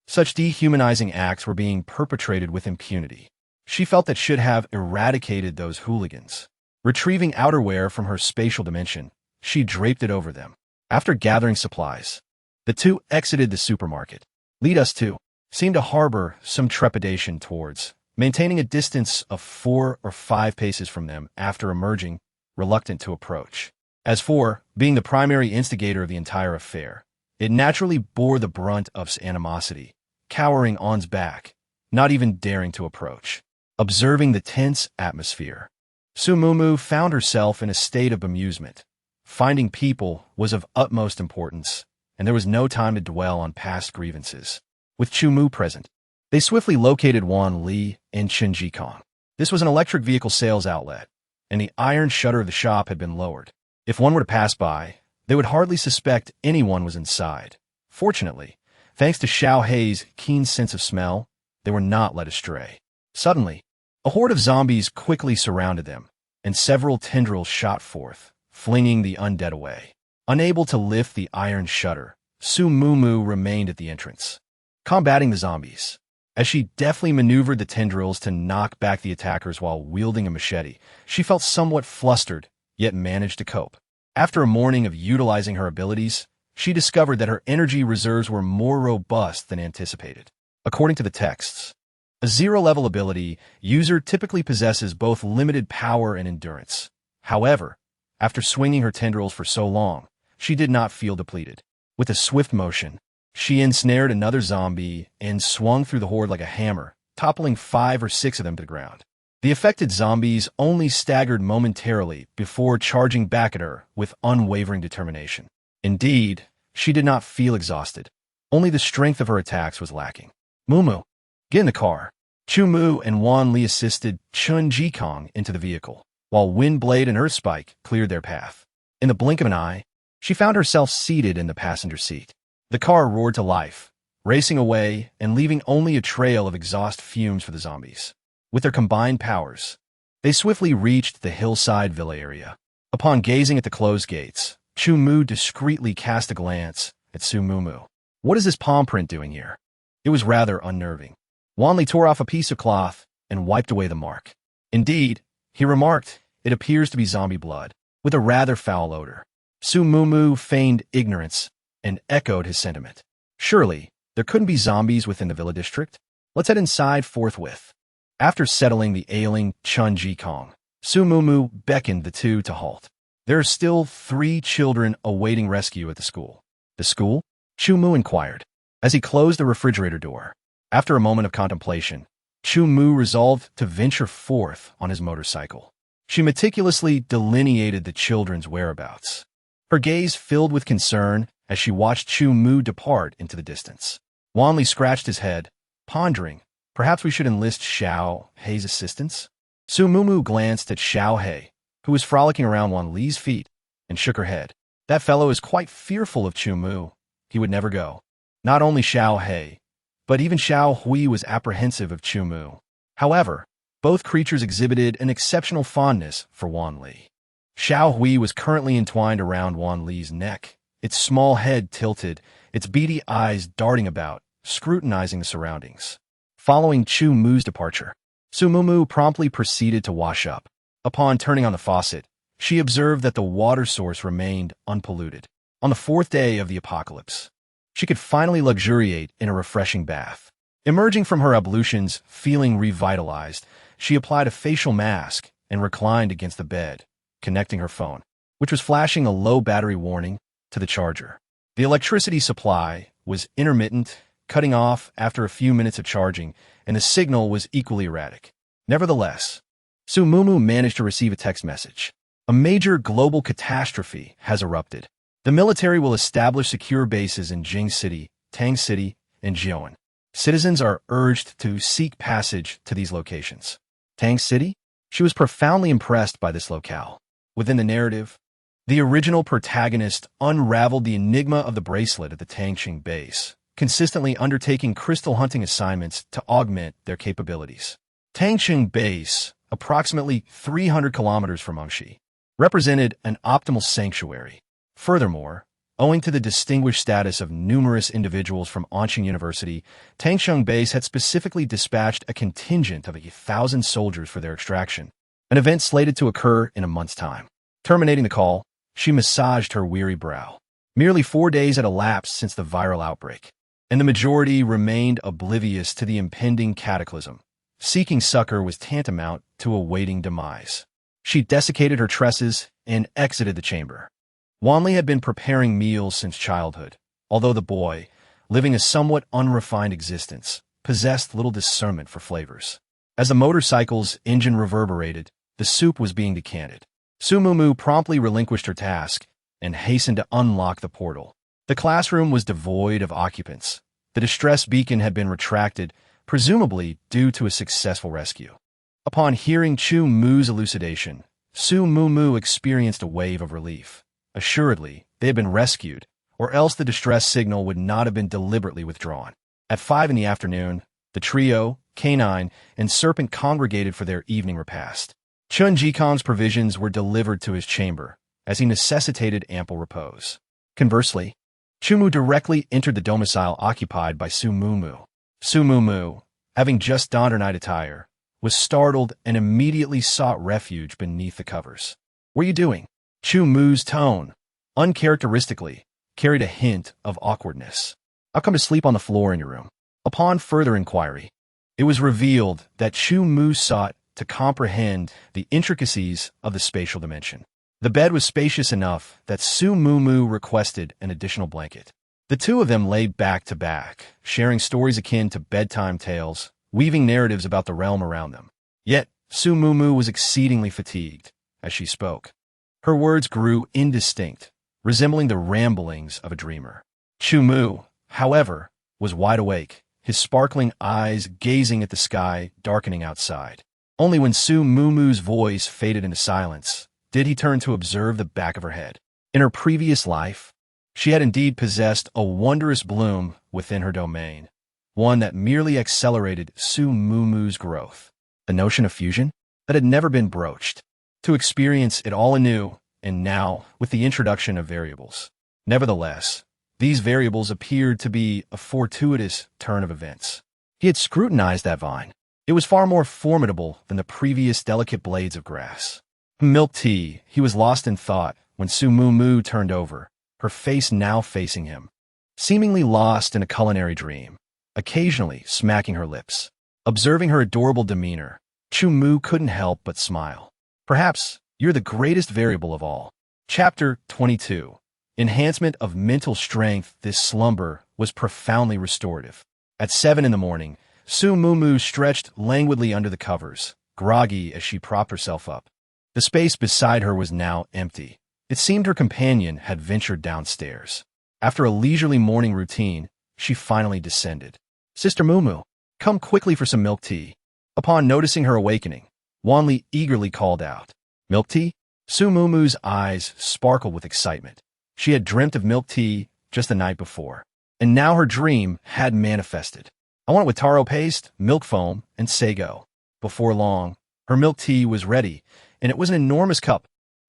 such dehumanizing acts were being perpetrated with impunity. She felt that should have eradicated those hooligans. Retrieving outerwear from her spatial dimension, she draped it over them. After gathering supplies, the two exited the supermarket. Lead Us To seemed to harbor some trepidation towards, maintaining a distance of 4 or 5 paces from them after emerging, reluctant to approach. As for being the primary instigator of the entire affair, it naturally bore the brunt of animosity, cowering on's back, not even daring to approach. Observing the tense atmosphere, Su Mumu found herself in a state of bemusement. Finding people was of utmost importance, and there was no time to dwell on past grievances. With Chu Mu present, they swiftly located Wan Li in Chenjikong. This was an electric vehicle sales outlet, and the iron shutter of the shop had been lowered. If one were to pass by, they would hardly suspect anyone was inside. Fortunately, thanks to Xiao Hei's keen sense of smell, they were not led astray. Suddenly, a horde of zombies quickly surrounded them, and several tendrils shot forth, flinging the undead away. Unable to lift the iron shutter, Su Mumu remained at the entrance, combating the zombies. As she deftly maneuvered the tendrils to knock back the attackers while wielding a machete, she felt somewhat flustered, yet managed to cope. After a morning of utilizing her abilities, she discovered that her energy reserves were more robust than anticipated. According to the texts, a zero-level ability user typically possesses both limited power and endurance. However, after swinging her tendrils for so long, she did not feel depleted. With a swift motion, she ensnared another zombie and swung through the horde like a hammer, toppling 5 or 6 of them to the ground. The affected zombies only staggered momentarily before charging back at her with unwavering determination. Indeed, she did not feel exhausted. Only the strength of her attacks was lacking. Mumu, get in the car. Chu Mu and Wan Li assisted Chun Jikong into the vehicle, while Windblade and Earthspike cleared their path. In the blink of an eye, she found herself seated in the passenger seat. The car roared to life, racing away and leaving only a trail of exhaust fumes for the zombies. With their combined powers, they swiftly reached the hillside villa area. Upon gazing at the closed gates, Chu Mu discreetly cast a glance at Su Mumu. What is this palm print doing here? It was rather unnerving. Wan Li tore off a piece of cloth and wiped away the mark. Indeed, he remarked, it appears to be zombie blood, with a rather foul odor. Su Mumu feigned ignorance and echoed his sentiment. Surely, there couldn't be zombies within the villa district? Let's head inside forthwith. After settling the ailing Chun Jikong, Su Mumu beckoned the two to halt. There are still 3 children awaiting rescue at the school. The school? Chu Mu inquired, as he closed the refrigerator door. After a moment of contemplation, Chu Mu resolved to venture forth on his motorcycle. She meticulously delineated the children's whereabouts. Her gaze filled with concern as she watched Chu Mu depart into the distance. Wan Li scratched his head, pondering, perhaps we should enlist Xiao Hei's assistance? Su Mumu glanced at Xiao Hei, who was frolicking around Wan Li's feet, and shook her head. That fellow is quite fearful of Chu Mu. He would never go. Not only Xiao Hei, but even Xiao Hui was apprehensive of Chu Mu. However, both creatures exhibited an exceptional fondness for Wan Li. Xiao Hui was currently entwined around Wan Li's neck, its small head tilted, its beady eyes darting about, scrutinizing the surroundings. Following Chu Mu's departure, Su Mumu promptly proceeded to wash up. Upon turning on the faucet, she observed that the water source remained unpolluted. On the 4th day of the apocalypse, she could finally luxuriate in a refreshing bath. Emerging from her ablutions, feeling revitalized, she applied a facial mask and reclined against the bed, connecting her phone, which was flashing a low battery warning, to the charger. The electricity supply was intermittent, cutting off after a few minutes of charging, and the signal was equally erratic. Nevertheless, Su Mumu managed to receive a text message. A major global catastrophe has erupted. The military will establish secure bases in Jing City, Tang City, and Jiuan. Citizens are urged to seek passage to these locations. Tang City? She was profoundly impressed by this locale. Within the narrative, the original protagonist unraveled the enigma of the bracelet at the Tangqing base, consistently undertaking crystal hunting assignments to augment their capabilities. Tangcheng Base, approximately 300 kilometers from Mengshi, represented an optimal sanctuary. Furthermore, owing to the distinguished status of numerous individuals from Anqing University, Tangcheng Base had specifically dispatched a contingent of 1,000 soldiers for their extraction, an event slated to occur in a month's time. Terminating the call, she massaged her weary brow. Merely 4 days had elapsed since the viral outbreak, and the majority remained oblivious to the impending cataclysm. Seeking succor was tantamount to awaiting demise. She desiccated her tresses and exited the chamber. Wanli had been preparing meals since childhood, although the boy, living a somewhat unrefined existence, possessed little discernment for flavors. As the motorcycle's engine reverberated, the soup was being decanted. Su Mumu promptly relinquished her task and hastened to unlock the portal. The classroom was devoid of occupants. The distress beacon had been retracted, presumably due to a successful rescue. Upon hearing Chu Mu's elucidation, Su Mumu experienced a wave of relief. Assuredly, they had been rescued, or else the distress signal would not have been deliberately withdrawn. At 5 in the afternoon, the trio, Canine, and Serpent congregated for their evening repast. Chun Jikong's provisions were delivered to his chamber, as he necessitated ample repose. Conversely, Chumu directly entered the domicile occupied by Su Mumu. Su Mumu, having just donned her night attire, was startled and immediately sought refuge beneath the covers. "What are you doing?" Chu Mu's tone, uncharacteristically, carried a hint of awkwardness. "I've come to sleep on the floor in your room." Upon further inquiry, it was revealed that Chu Mu sought to comprehend the intricacies of the spatial dimension. The bed was spacious enough that Su Mumu requested an additional blanket. The two of them lay back to back, sharing stories akin to bedtime tales, weaving narratives about the realm around them. Yet, Su Mumu was exceedingly fatigued as she spoke. Her words grew indistinct, resembling the ramblings of a dreamer. Chu Mu, however, was wide awake, his sparkling eyes gazing at the sky darkening outside. Only when Su Mumu's voice faded into silence did he turn to observe the back of her head. In her previous life, she had indeed possessed a wondrous bloom within her domain, one that merely accelerated Su Mumu's growth. The notion of fusion that had never been broached. To experience it all anew, and now with the introduction of variables. Nevertheless, these variables appeared to be a fortuitous turn of events. He had scrutinized that vine. It was far more formidable than the previous delicate blades of grass. Milk tea, he was lost in thought when Su Mumu turned over, her face now facing him, seemingly lost in a culinary dream, occasionally smacking her lips. Observing her adorable demeanor, Chu Mu couldn't help but smile. "Perhaps you're the greatest variable of all." Chapter 22. Enhancement of mental strength. This slumber was profoundly restorative. At 7 in the morning, Su Mumu stretched languidly under the covers, groggy as she propped herself up. The space beside her was now empty. It seemed her companion had ventured downstairs. After a leisurely morning routine, she finally descended. "Sister Mumu, come quickly for some milk tea." Upon noticing her awakening, Wanli eagerly called out. "Milk tea?" Su Mumu's eyes sparkled with excitement. She had dreamt of milk tea just the night before, and now her dream had manifested. "I want it with taro paste, milk foam, and sago." Before long, her milk tea was ready, and it was an enormous cup.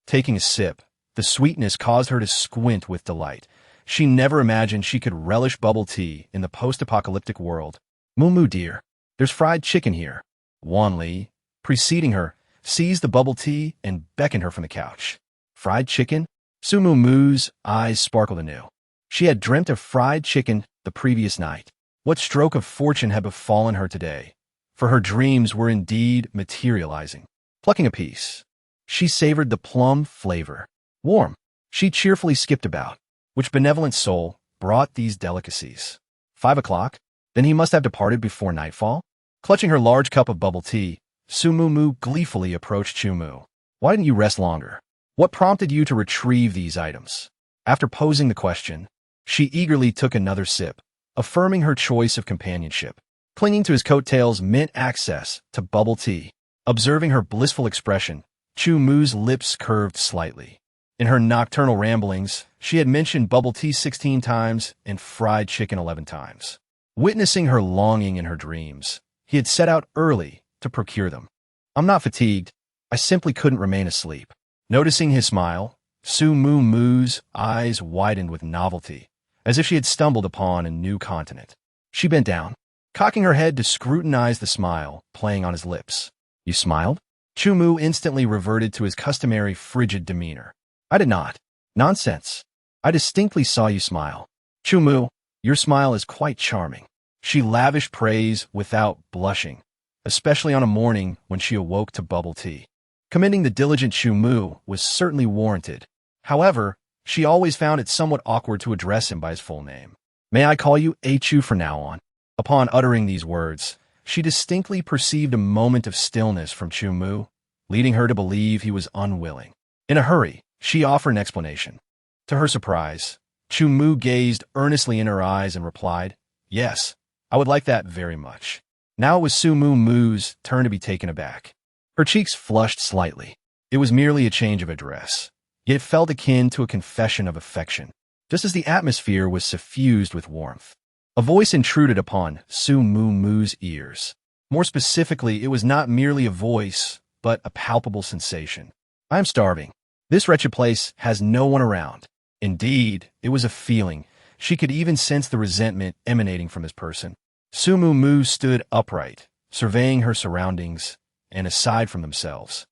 Taking a sip, the sweetness caused her to squint with delight. She never imagined she could relish bubble tea in the post-apocalyptic world. "Mumu dear, there's fried chicken here." Wanli, preceding her, seized the bubble tea and beckoned her from the couch. Fried chicken? Su Mumu's eyes sparkled anew. She had dreamt of fried chicken the previous night. What stroke of fortune had befallen her today? For her dreams were indeed materializing. Plucking a piece, she savored the plum flavor. Warm, she cheerfully skipped about. Which benevolent soul brought these delicacies? 5 o'clock? Then he must have departed before nightfall? Clutching her large cup of bubble tea, Su Mumu gleefully approached Chu Mu. "Why didn't you rest longer? What prompted you to retrieve these items?" After posing the question, she eagerly took another sip, affirming her choice of companionship. Clinging to his coattails meant access to bubble tea. Observing her blissful expression, Chu Mu's lips curved slightly. In her nocturnal ramblings, she had mentioned bubble tea 16 times and fried chicken 11 times. Witnessing her longing in her dreams, he had set out early to procure them. I'm not fatigued. I simply couldn't remain asleep. Noticing his smile, Su Mu Mu's eyes widened with novelty, as if she had stumbled upon a new continent. She bent down, cocking her head to scrutinize the smile playing on his lips. You smiled? Chu Mu instantly reverted to his customary frigid demeanor. I did not. Nonsense. I distinctly saw you smile. Chu Mu, your smile is quite charming. She lavished praise without blushing, especially on a morning when she awoke to bubble tea. Commending the diligent Chu Mu was certainly warranted. However, she always found it somewhat awkward to address him by his full name. May I call you A Chu from now on? Upon uttering these words, she distinctly perceived a moment of stillness from Chu Mu, leading her to believe he was unwilling. In a hurry, she offered an explanation. To her surprise, Chu Mu gazed earnestly in her eyes and replied, Yes, I would like that very much. Now it was Su Mu Mu's turn to be taken aback. Her cheeks flushed slightly. It was merely a change of address, yet it felt akin to a confession of affection, just as the atmosphere was suffused with warmth. A voice intruded upon Su Mu Mu's ears. More specifically, it was not merely a voice, but a palpable sensation. I am starving. This wretched place has no one around. Indeed, it was a feeling. She could even sense the resentment emanating from his person. Su Mu Mu stood upright, surveying her surroundings, and aside from themselves,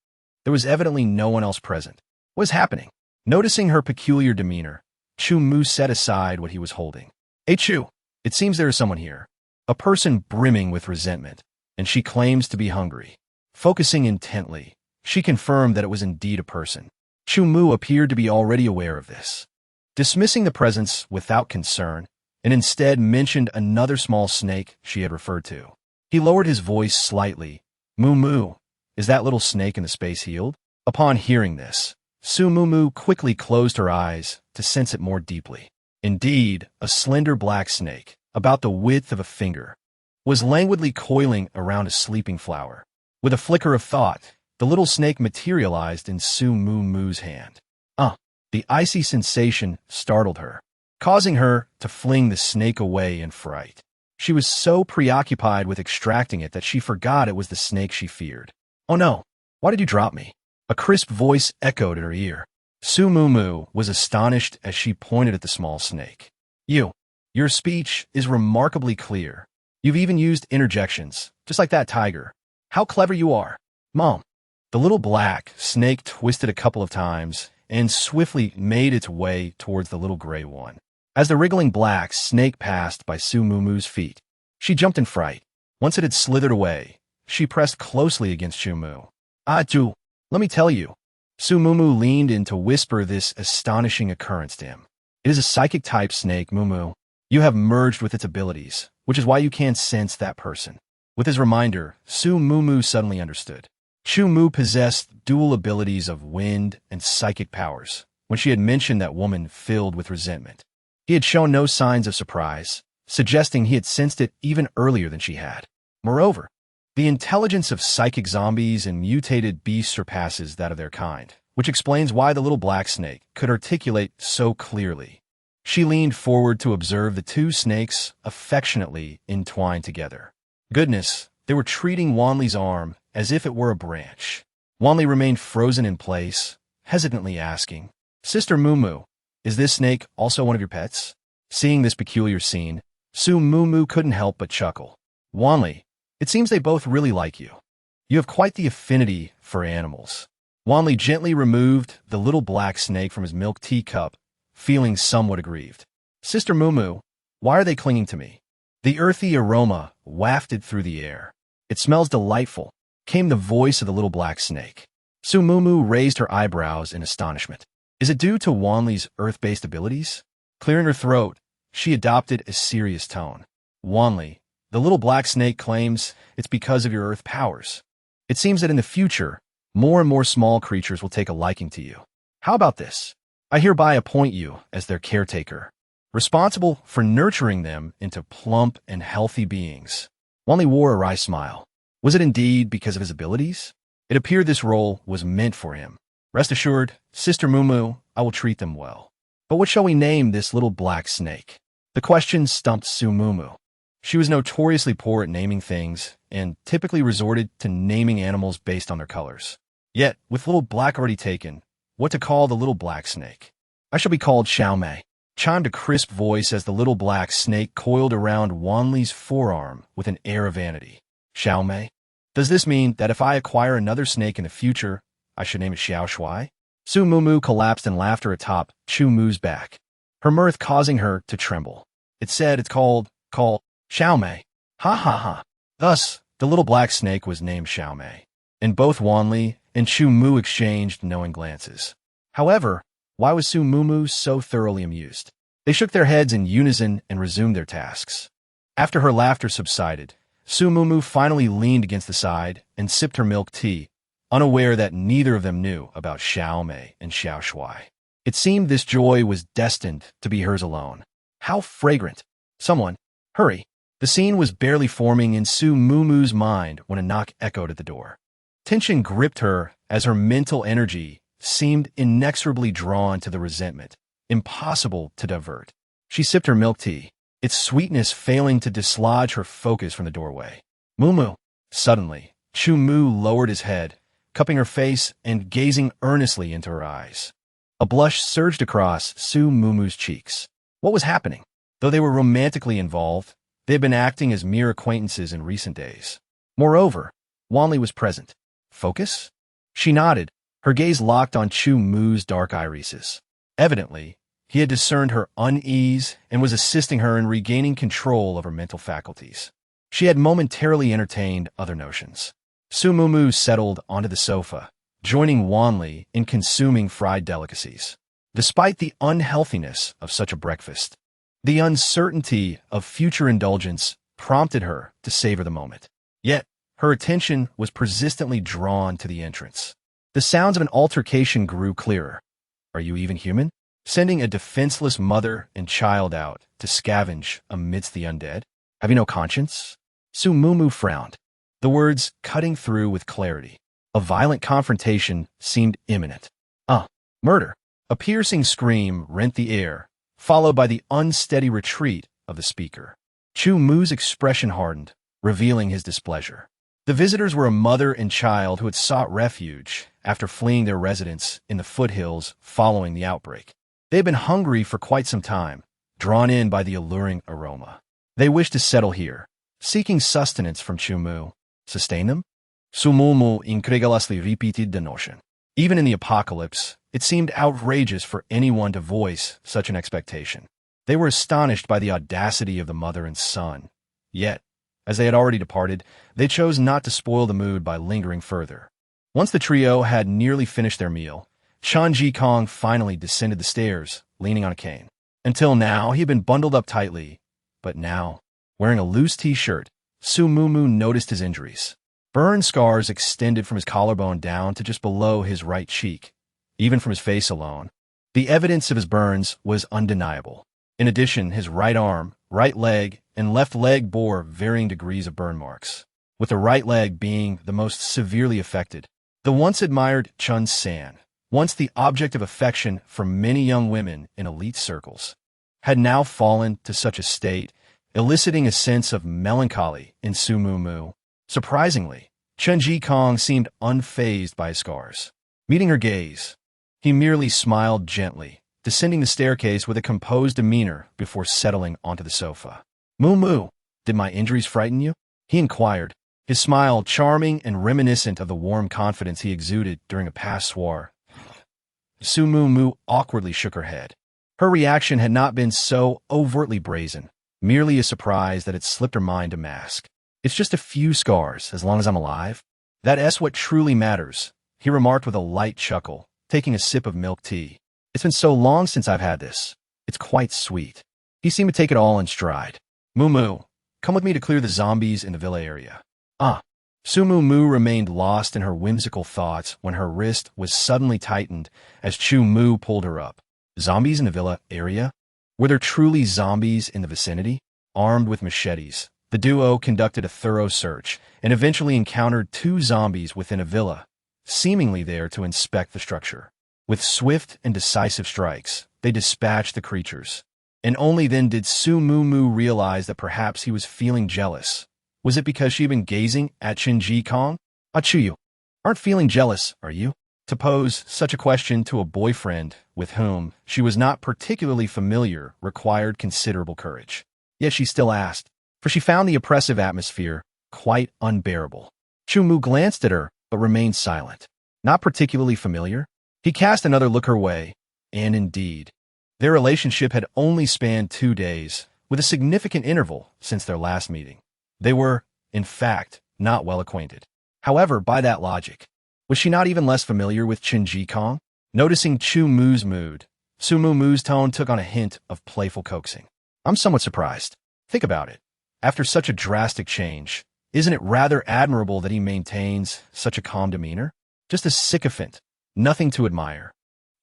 there was evidently no one else present. What was happening? Noticing her peculiar demeanor, Chu Mu set aside what he was holding. Hey Chu, it seems there is someone here. A person brimming with resentment, and she claims to be hungry. Focusing intently, she confirmed that it was indeed a person. Chu Mu appeared to be already aware of this. Dismissing the presence without concern, and instead mentioned another small snake she had referred to. He lowered his voice slightly. Mu Mu, is that little snake in the space healed? Upon hearing this, Su Mu Mu quickly closed her eyes to sense it more deeply. Indeed, a slender black snake, about the width of a finger, was languidly coiling around a sleeping flower. With a flicker of thought, the little snake materialized in Su Mu Mu's hand. The icy sensation startled her, causing her to fling the snake away in fright. She was so preoccupied with extracting it that she forgot it was the snake she feared. Oh no, why did you drop me? A crisp voice echoed in her ear. Su Mu Mu was astonished as she pointed at the small snake. Your speech is remarkably clear. You've even used interjections, just like that tiger. How clever you are. Mom. The little black snake twisted a couple of times and swiftly made its way towards the little gray one. As the wriggling black snake passed by Su Mu Mu's feet, she jumped in fright. Once it had slithered away, she pressed closely against Chu Mu. Chu, let me tell you. Su Mu Mu leaned in to whisper this astonishing occurrence to him. It is a psychic-type snake, Mu Mu. You have merged with its abilities, which is why you can't sense that person. With his reminder, Su Mu Mu suddenly understood. Chu Mu possessed dual abilities of wind and psychic powers when she had mentioned that woman filled with resentment. He had shown no signs of surprise, suggesting he had sensed it even earlier than she had. Moreover, the intelligence of psychic zombies and mutated beasts surpasses that of their kind, which explains why the little black snake could articulate so clearly. She leaned forward to observe the two snakes affectionately entwined together. Goodness, they were treating Wanli's arm as if it were a branch. Wanli remained frozen in place, hesitantly asking, Sister Mu Mu, is this snake also one of your pets? Seeing this peculiar scene, Su Mu Mu couldn't help but chuckle. Wanli, it seems they both really like you. You have quite the affinity for animals. Wanli gently removed the little black snake from his milk tea cup, feeling somewhat aggrieved. Sister Mu Mu, why are they clinging to me? The earthy aroma wafted through the air. It smells delightful, came the voice of the little black snake. Su Mu Mu raised her eyebrows in astonishment. Is it due to Wanli's earth-based abilities? Clearing her throat, she adopted a serious tone. Wanli, the little black snake claims it's because of your earth powers. It seems that in the future, more and more small creatures will take a liking to you. How about this? I hereby appoint you as their caretaker, responsible for nurturing them into plump and healthy beings. Wanli wore a wry smile. Was it indeed because of his abilities? It appeared this role was meant for him. Rest assured, Sister Mumu, I will treat them well. But what shall we name this little black snake? The question stumped Su Mumu. She was notoriously poor at naming things and typically resorted to naming animals based on their colors. Yet, with little black already taken, what to call the little black snake? I shall be called Xiaomei, chimed a crisp voice as the little black snake coiled around Wanli's forearm with an air of vanity. Xiaomei? Does this mean that if I acquire another snake in the future, I should name it Xiao Shuai? Su Mumu collapsed in laughter atop Chu Mu's back, her mirth causing her to tremble. It said it's called Xiaomei. Ha ha ha. Thus, the little black snake was named Xiaomei, and both Wanli and Chu Mu exchanged knowing glances. However, why was Su Mumu so thoroughly amused? They shook their heads in unison and resumed their tasks. After her laughter subsided, Su Mumu finally leaned against the side and sipped her milk tea, unaware that neither of them knew about Xiaomei and Xiao Shuai. It seemed this joy was destined to be hers alone. How fragrant! Someone, hurry! The scene was barely forming in Su Mumu's mind when a knock echoed at the door. Tension gripped her as her mental energy seemed inexorably drawn to the resentment, impossible to divert. She sipped her milk tea, its sweetness failing to dislodge her focus from the doorway. Mumu! Suddenly, Chu Mu lowered his head, cupping her face and gazing earnestly into her eyes. A blush surged across Su Mumu's cheeks. What was happening? Though they were romantically involved, they had been acting as mere acquaintances in recent days. Moreover, Wanli was present. Focus? She nodded, her gaze locked on Chu Mu's dark irises. Evidently, he had discerned her unease and was assisting her in regaining control of her mental faculties. She had momentarily entertained other notions. Su Mumu settled onto the sofa, joining Wanli in consuming fried delicacies. Despite the unhealthiness of such a breakfast, the uncertainty of future indulgence prompted her to savor the moment. Yet, her attention was persistently drawn to the entrance. The sounds of an altercation grew clearer. Are you even human? Sending a defenseless mother and child out to scavenge amidst the undead? Have you no conscience? Su Mumu frowned, the words cutting through with clarity. A violent confrontation seemed imminent. Murder! A piercing scream rent the air, followed by the unsteady retreat of the speaker. Chu Mu's expression hardened, revealing his displeasure. The visitors were a mother and child who had sought refuge after fleeing their residence in the foothills following the outbreak. They had been hungry for quite some time, drawn in by the alluring aroma. They wished to settle here, seeking sustenance from Chu Mu. Sustain them? Su Mumu incredulously repeated the notion. Even in the apocalypse, it seemed outrageous for anyone to voice such an expectation. They were astonished by the audacity of the mother and son. Yet, as they had already departed, they chose not to spoil the mood by lingering further. Once the trio had nearly finished their meal, Chan Ji Kong finally descended the stairs, leaning on a cane. Until now, he had been bundled up tightly, but now, wearing a loose t-shirt, Su Mumu noticed his injuries. Burn scars extended from his collarbone down to just below his right cheek. Even from his face alone, the evidence of his burns was undeniable. In addition, his right arm, right leg, and left leg bore varying degrees of burn marks, with the right leg being the most severely affected. The once admired Chun San, once the object of affection for many young women in elite circles, had now fallen to such a state, eliciting a sense of melancholy in Su Mumu. Surprisingly, Chen Ji Kong seemed unfazed by his scars. Meeting her gaze, he merely smiled gently, descending the staircase with a composed demeanor before settling onto the sofa. Mumu, did my injuries frighten you? He inquired, his smile charming and reminiscent of the warm confidence he exuded during a past soir. Su Mumu awkwardly shook her head. Her reaction had not been so overtly brazen, merely a surprise that had slipped her mind to mask. It's just a few scars, as long as I'm alive. That's what truly matters, he remarked with a light chuckle, taking a sip of milk tea. It's been so long since I've had this. It's quite sweet. He seemed to take it all in stride. Mumu, come with me to clear the zombies in the villa area. Su Mumu remained lost in her whimsical thoughts when her wrist was suddenly tightened as Chu Mu pulled her up. Zombies in the villa area? Were there truly zombies in the vicinity? Armed with machetes, the duo conducted a thorough search and eventually encountered 2 zombies within a villa, seemingly there to inspect the structure. With swift and decisive strikes, they dispatched the creatures. And only then did Su Mumu realize that perhaps he was feeling jealous. Was it because she had been gazing at Qin Ji Kong? Achuyu, aren't feeling jealous, are you? To pose such a question to a boyfriend with whom she was not particularly familiar required considerable courage. Yet she still asked, for she found the oppressive atmosphere quite unbearable. Chu Mu glanced at her, but remained silent. Not particularly familiar? He cast another look her way, and indeed, their relationship had only spanned 2 days, with a significant interval since their last meeting. They were, in fact, not well acquainted. However, by that logic, was she not even less familiar with Qin Ji Kong? Noticing Chu Mu's mood, Su Mu's tone took on a hint of playful coaxing. I'm somewhat surprised. Think about it. After such a drastic change, isn't it rather admirable that he maintains such a calm demeanor? Just a sycophant, nothing to admire.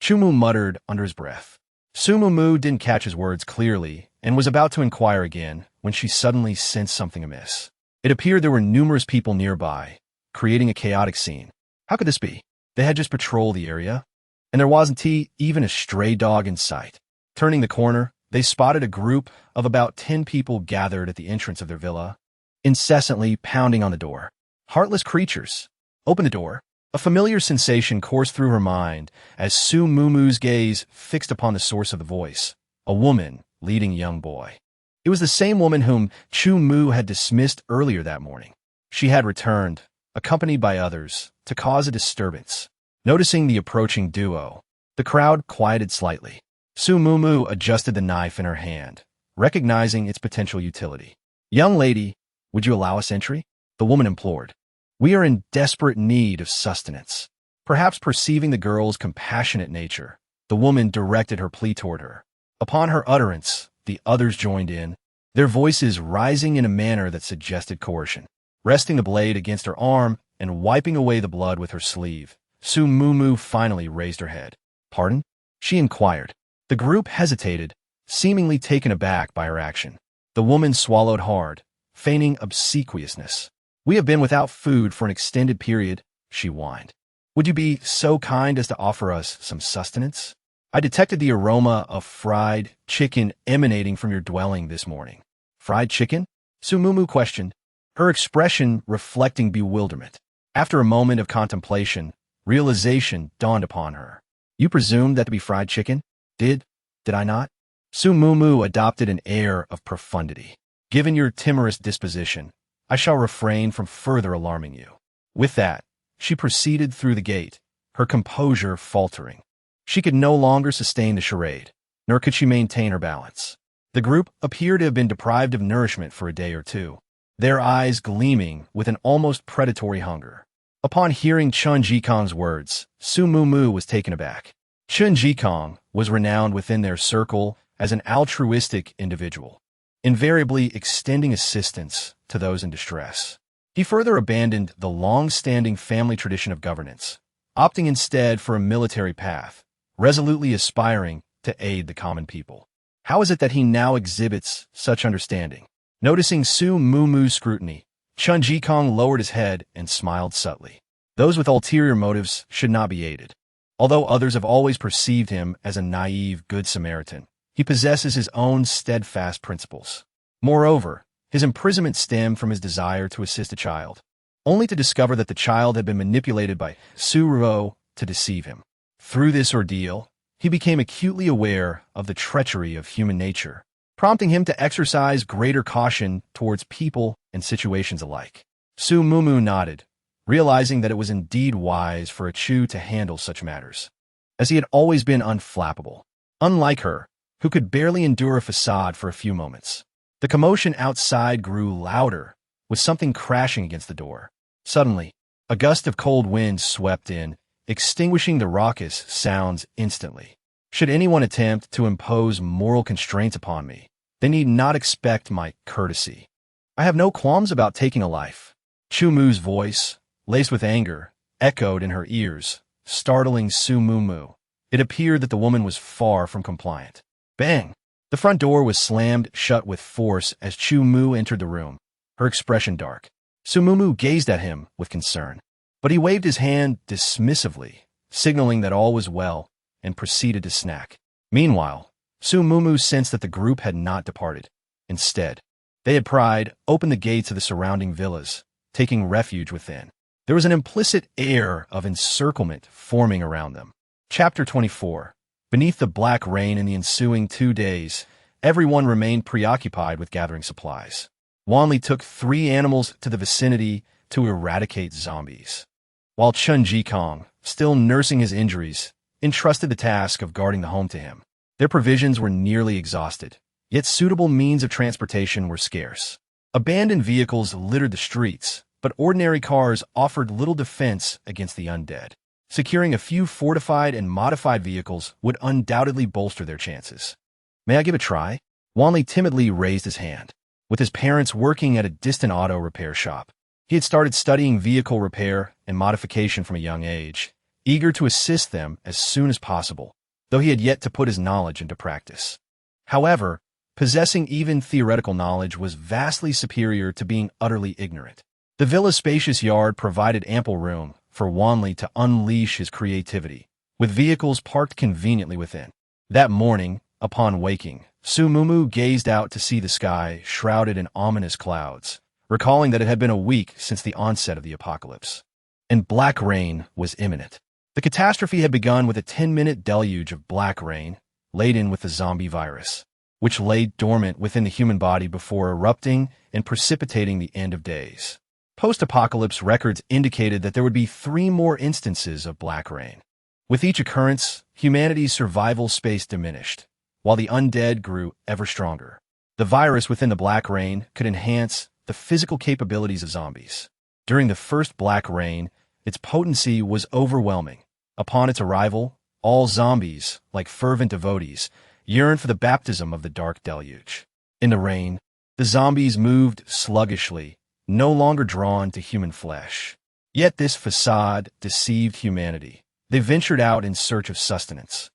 Chu Mu muttered under his breath. Su Mu didn't catch his words clearly and was about to inquire again when she suddenly sensed something amiss. It appeared there were numerous people nearby, creating a chaotic scene. How could this be? They had just patrolled the area, and there wasn't even a stray dog in sight. Turning the corner, they spotted a group of about 10 people gathered at the entrance of their villa, incessantly pounding on the door. Heartless creatures. Open the door. A familiar sensation coursed through her mind as Su Mu's gaze fixed upon the source of the voice, a woman leading a young boy. It was the same woman whom Chu Mu had dismissed earlier that morning. She had returned, accompanied by others, to cause a disturbance. Noticing the approaching duo, the crowd quieted slightly. Su Mu adjusted the knife in her hand, recognizing its potential utility. Young lady, would you allow us entry? The woman implored. We are in desperate need of sustenance. Perhaps perceiving the girl's compassionate nature, the woman directed her plea toward her. Upon her utterance, the others joined in, their voices rising in a manner that suggested coercion. Resting the blade against her arm and wiping away the blood with her sleeve, Su Mu finally raised her head. Pardon? She inquired. The group hesitated, seemingly taken aback by her action. The woman swallowed hard, feigning obsequiousness. We have been without food for an extended period, she whined. Would you be so kind as to offer us some sustenance? I detected the aroma of fried chicken emanating from your dwelling this morning. Fried chicken? Su Mu questioned, her expression reflecting bewilderment. After a moment of contemplation, realization dawned upon her. You presumed that to be fried chicken? Did I not? Su Mu adopted an air of profundity. Given your timorous disposition, I shall refrain from further alarming you. With that, she proceeded through the gate, her composure faltering. She could no longer sustain the charade, nor could she maintain her balance. The group appeared to have been deprived of nourishment for a day or two, their eyes gleaming with an almost predatory hunger. Upon hearing Qin Ji Kong's words, Su Mu was taken aback. Qin Ji Kong was renowned within their circle as an altruistic individual, invariably extending assistance to those in distress. He further abandoned the long-standing family tradition of governance, opting instead for a military path, resolutely aspiring to aid the common people. How is it that he now exhibits such understanding? Noticing Su Mu's scrutiny, Qin Ji Kong lowered his head and smiled subtly. Those with ulterior motives should not be aided. Although others have always perceived him as a naive Good Samaritan, he possesses his own steadfast principles. Moreover, his imprisonment stemmed from his desire to assist a child, only to discover that the child had been manipulated by Su Ruo to deceive him. Through this ordeal, he became acutely aware of the treachery of human nature, prompting him to exercise greater caution towards people and situations alike. Su Mu nodded, realizing that it was indeed wise for a Chu to handle such matters, as he had always been unflappable. Unlike her, who could barely endure a facade for a few moments. The commotion outside grew louder, with something crashing against the door. Suddenly, a gust of cold wind swept in, extinguishing the raucous sounds instantly. Should anyone attempt to impose moral constraints upon me, they need not expect my courtesy. I have no qualms about taking a life. Chu Mu's voice, laced with anger, echoed in her ears, startling Su Mu. It appeared that the woman was far from compliant. Bang! The front door was slammed shut with force as Chu Mu entered the room, her expression dark. Su Mu gazed at him with concern. but he waved his hand dismissively, signaling that all was well, and proceeded to snack. Meanwhile, Su Mumu sensed that the group had not departed. Instead, they had pried open the gates of the surrounding villas, taking refuge within. There was an implicit air of encirclement forming around them. Chapter 24. Beneath the black rain in the ensuing 2 days, everyone remained preoccupied with gathering supplies. Wanli took 3 animals to the vicinity to eradicate zombies, while Chun Jikong, still nursing his injuries, entrusted the task of guarding the home to him. Their provisions were nearly exhausted, yet suitable means of transportation were scarce. Abandoned vehicles littered the streets, but ordinary cars offered little defense against the undead. Securing a few fortified and modified vehicles would undoubtedly bolster their chances. May I give a try? Wanli timidly raised his hand. With his parents working at a distant auto repair shop, he had started studying vehicle repair and modification from a young age, eager to assist them as soon as possible, though he had yet to put his knowledge into practice. However, possessing even theoretical knowledge was vastly superior to being utterly ignorant. The villa's spacious yard provided ample room for Wanli to unleash his creativity, with vehicles parked conveniently within. That morning, upon waking, Su Mumu gazed out to see the sky shrouded in ominous clouds, recalling that it had been a week since the onset of the apocalypse. And black rain was imminent. The catastrophe had begun with a 10-minute deluge of black rain, laden with the zombie virus, which lay dormant within the human body before erupting and precipitating the end of days. Post-apocalypse records indicated that there would be 3 more instances of black rain. With each occurrence, humanity's survival space diminished, while the undead grew ever stronger. The virus within the black rain could enhance the physical capabilities of zombies. During the first black rain, its potency was overwhelming. Upon its arrival, all zombies, like fervent devotees, yearned for the baptism of the dark deluge. In the rain, the zombies moved sluggishly, no longer drawn to human flesh. Yet this facade deceived humanity. They ventured out in search of sustenance,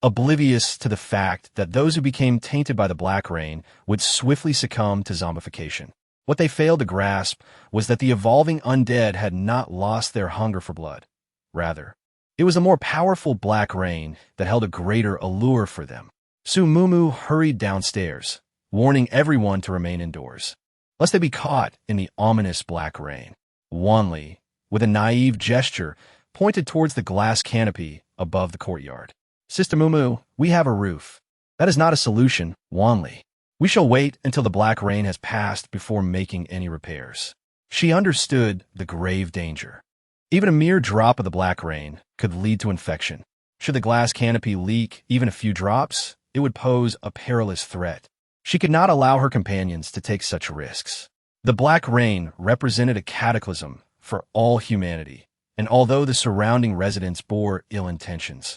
oblivious to the fact that those who became tainted by the black rain would swiftly succumb to zombification. What they failed to grasp was that the evolving undead had not lost their hunger for blood. Rather, it was a more powerful black rain that held a greater allure for them. Su Mumu hurried downstairs, warning everyone to remain indoors, lest they be caught in the ominous black rain. Wanli, with a naive gesture, pointed towards the glass canopy above the courtyard. Sister Mumu, we have a roof. That is not a solution, Wanli. We shall wait until the black rain has passed before making any repairs. She understood the grave danger. Even a mere drop of the black rain could lead to infection. Should the glass canopy leak even a few drops, it would pose a perilous threat. She could not allow her companions to take such risks. The black rain represented a cataclysm for all humanity, and although the surrounding residents bore ill intentions,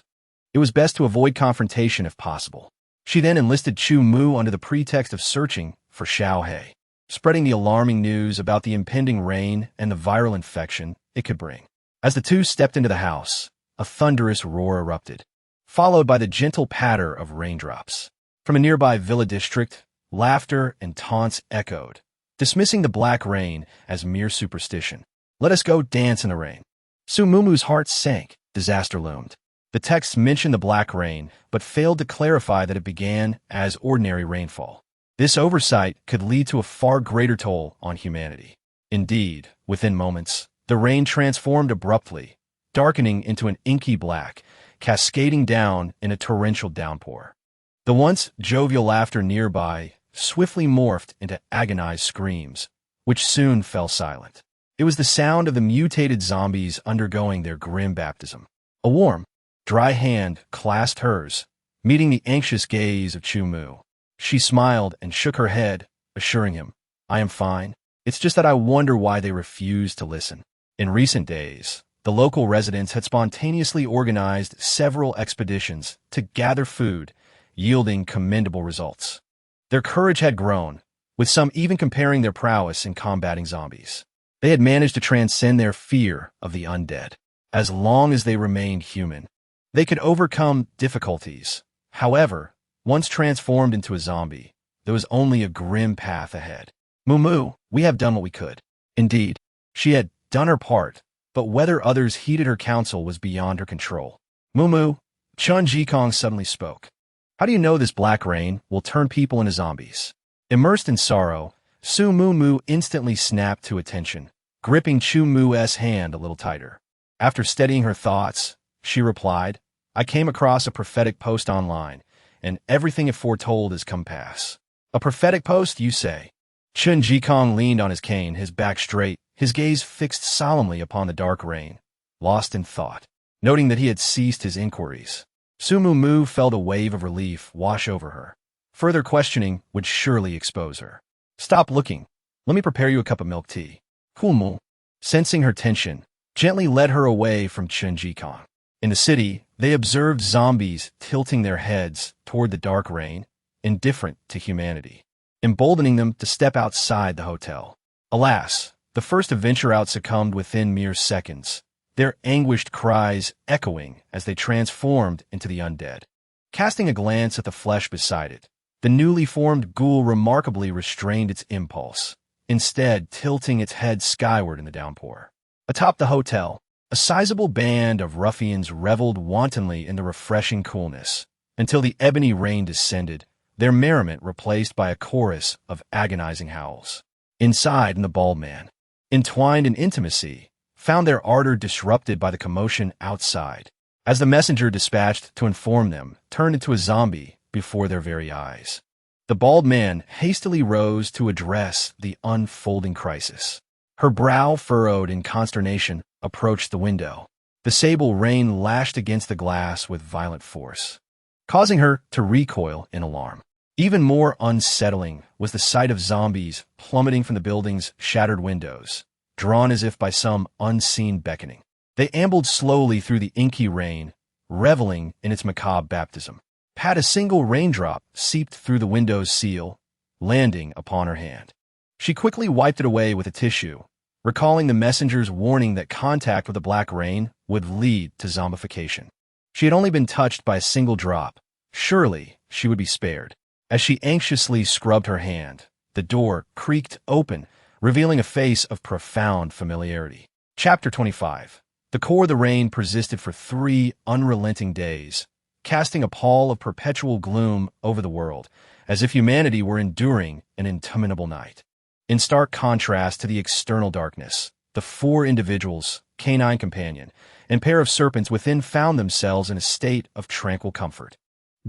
it was best to avoid confrontation if possible. She then enlisted Chu Mu under the pretext of searching for Xiao He, spreading the alarming news about the impending rain and the viral infection it could bring. As the two stepped into the house, a thunderous roar erupted, followed by the gentle patter of raindrops. From a nearby villa district, laughter and taunts echoed, dismissing the black rain as mere superstition. Let us go dance in the rain. Su Mumu's heart sank. Disaster loomed. The text mentioned the black rain, but failed to clarify that it began as ordinary rainfall. This oversight could lead to a far greater toll on humanity. Indeed, within moments, the rain transformed abruptly, darkening into an inky black, cascading down in a torrential downpour. The once jovial laughter nearby swiftly morphed into agonized screams, which soon fell silent. It was the sound of the mutated zombies undergoing their grim baptism. A warm, dry hand clasped hers, meeting the anxious gaze of Chu Mu. She smiled and shook her head, assuring him, I am fine. It's just that I wonder why they refuse to listen. In recent days, the local residents had spontaneously organized several expeditions to gather food, yielding commendable results. Their courage had grown, with some even comparing their prowess in combating zombies. They had managed to transcend their fear of the undead. As long as they remained human, they could overcome difficulties. However, once transformed into a zombie, there was only a grim path ahead. Mumu, we have done what we could. Indeed, she had done her part, but whether others heeded her counsel was beyond her control. Mumu, Chun Jikong suddenly spoke. How do you know this black rain will turn people into zombies? Immersed in sorrow, Su Mumu instantly snapped to attention, gripping Chu Mu's hand a little tighter. After steadying her thoughts, she replied, I came across a prophetic post online, and everything it foretold has come pass. A prophetic post, you say? Chun Jikong leaned on his cane, his back straight, his gaze fixed solemnly upon the dark rain, lost in thought. Noting that he had ceased his inquiries, Su Mumu felt a wave of relief wash over her. Further questioning would surely expose her. Stop looking. Let me prepare you a cup of milk tea. Cool Mu, sensing her tension, gently led her away from Chun Jikong. In the city, they observed zombies tilting their heads toward the dark rain, indifferent to humanity, emboldening them to step outside the hotel. Alas, the first to venture out succumbed within mere seconds, their anguished cries echoing as they transformed into the undead. Casting a glance at the flesh beside it, the newly formed ghoul remarkably restrained its impulse, instead tilting its head skyward in the downpour. Atop the hotel, a sizable band of ruffians reveled wantonly in the refreshing coolness, until the ebony rain descended, their merriment replaced by a chorus of agonizing howls. Inside, the bald man, entwined in intimacy, found their ardor disrupted by the commotion outside, as the messenger dispatched to inform them turned into a zombie before their very eyes. The bald man hastily rose to address the unfolding crisis. Her brow furrowed in consternation, approached the window. The sable rain lashed against the glass with violent force, causing her to recoil in alarm. Even more unsettling was the sight of zombies plummeting from the building's shattered windows, drawn as if by some unseen beckoning. They ambled slowly through the inky rain, reveling in its macabre baptism. Pat, a single raindrop seeped through the window's seal, landing upon her hand. She quickly wiped it away with a tissue, recalling the messenger's warning that contact with the black rain would lead to zombification. She had only been touched by a single drop. Surely she would be spared. As she anxiously scrubbed her hand, the door creaked open, revealing a face of profound familiarity. Chapter 25. The core of the rain persisted for 3 unrelenting days, casting a pall of perpetual gloom over the world, as if humanity were enduring an interminable night. In stark contrast to the external darkness, the 4 individuals, canine companion, and pair of serpents within found themselves in a state of tranquil comfort.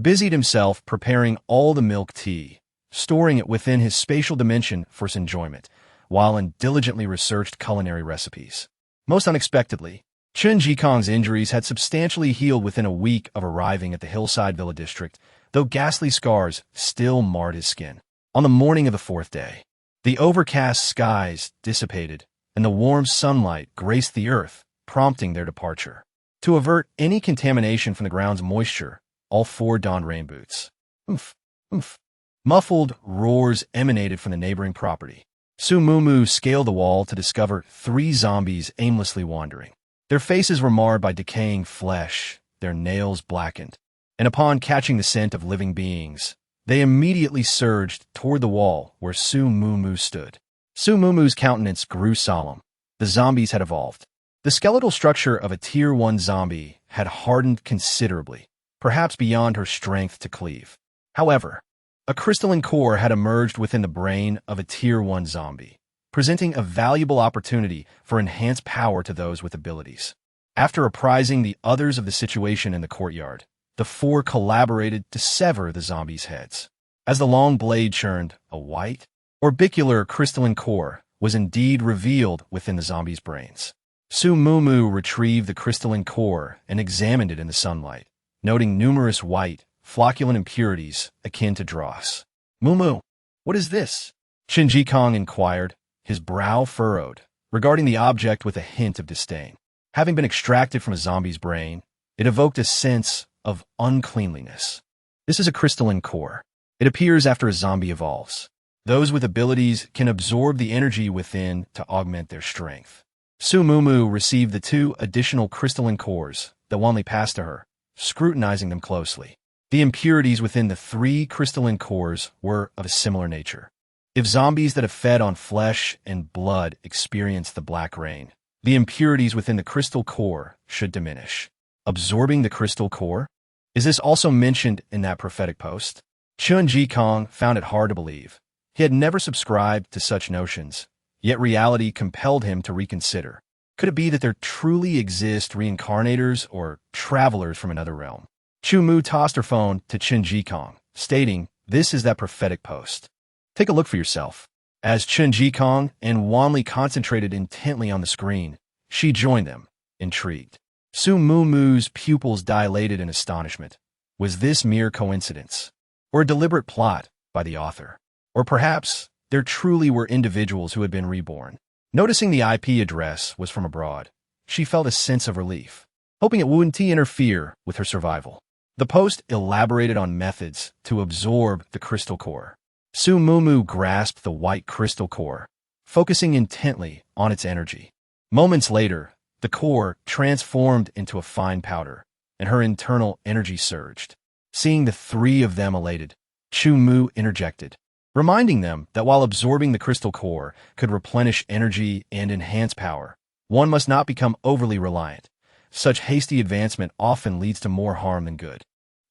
Busied himself preparing all the milk tea, storing it within his spatial dimension for its enjoyment, while diligently researched culinary recipes. Most unexpectedly, Chun Jikong's injuries had substantially healed within a week of arriving at the Hillside Villa district, though ghastly scars still marred his skin. On the morning of the 4th day, the overcast skies dissipated, and the warm sunlight graced the earth, prompting their departure. To avert any contamination from the ground's moisture, all 4 donned rain boots. Oomph, oomph. Muffled roars emanated from the neighboring property. Su Mumu scaled the wall to discover 3 zombies aimlessly wandering. Their faces were marred by decaying flesh, their nails blackened, and upon catching the scent of living beings, they immediately surged toward the wall where Su Mumu stood. Su Mumu's countenance grew solemn. The zombies had evolved. The skeletal structure of a Tier 1 zombie had hardened considerably, perhaps beyond her strength to cleave. However, a crystalline core had emerged within the brain of a Tier 1 zombie, presenting a valuable opportunity for enhanced power to those with abilities. After apprising the others of the situation in the courtyard, the 4 collaborated to sever the zombies' heads. As the long blade churned, a white, orbicular crystalline core was indeed revealed within the zombies' brains. Su Mumu retrieved the crystalline core and examined it in the sunlight, noting numerous white, flocculent impurities akin to dross. Mumu, what is this? Chun Jikong inquired, his brow furrowed, regarding the object with a hint of disdain. Having been extracted from a zombie's brain, it evoked a sense of uncleanliness. This is a crystalline core. It appears after a zombie evolves. Those with abilities can absorb the energy within to augment their strength. Su Mumu received the 2 additional crystalline cores that Wanli passed to her, scrutinizing them closely. The impurities within the 3 crystalline cores were of a similar nature. If zombies that have fed on flesh and blood experience the black rain, the impurities within the crystal core should diminish. Absorbing the crystal core? Is this also mentioned in that prophetic post? Chun Jikong found it hard to believe. He had never subscribed to such notions, yet reality compelled him to reconsider. Could it be that there truly exist reincarnators or travelers from another realm? Chu Mu tossed her phone to Chun Jikong, stating, "This is that prophetic post. Take a look for yourself." As Chun Jikong and Wanli concentrated intently on the screen, she joined them, intrigued. Su Muumu's pupils dilated in astonishment. Was this mere coincidence? Or a deliberate plot by the author? Or perhaps there truly were individuals who had been reborn? Noticing the IP address was from abroad, she felt a sense of relief, hoping it wouldn't interfere with her survival. The post elaborated on methods to absorb the crystal core. Su Muumu grasped the white crystal core, focusing intently on its energy. Moments later, the core transformed into a fine powder, and her internal energy surged. Seeing the three of them elated, Chu Mu interjected, reminding them that while absorbing the crystal core could replenish energy and enhance power, one must not become overly reliant. Such hasty advancement often leads to more harm than good.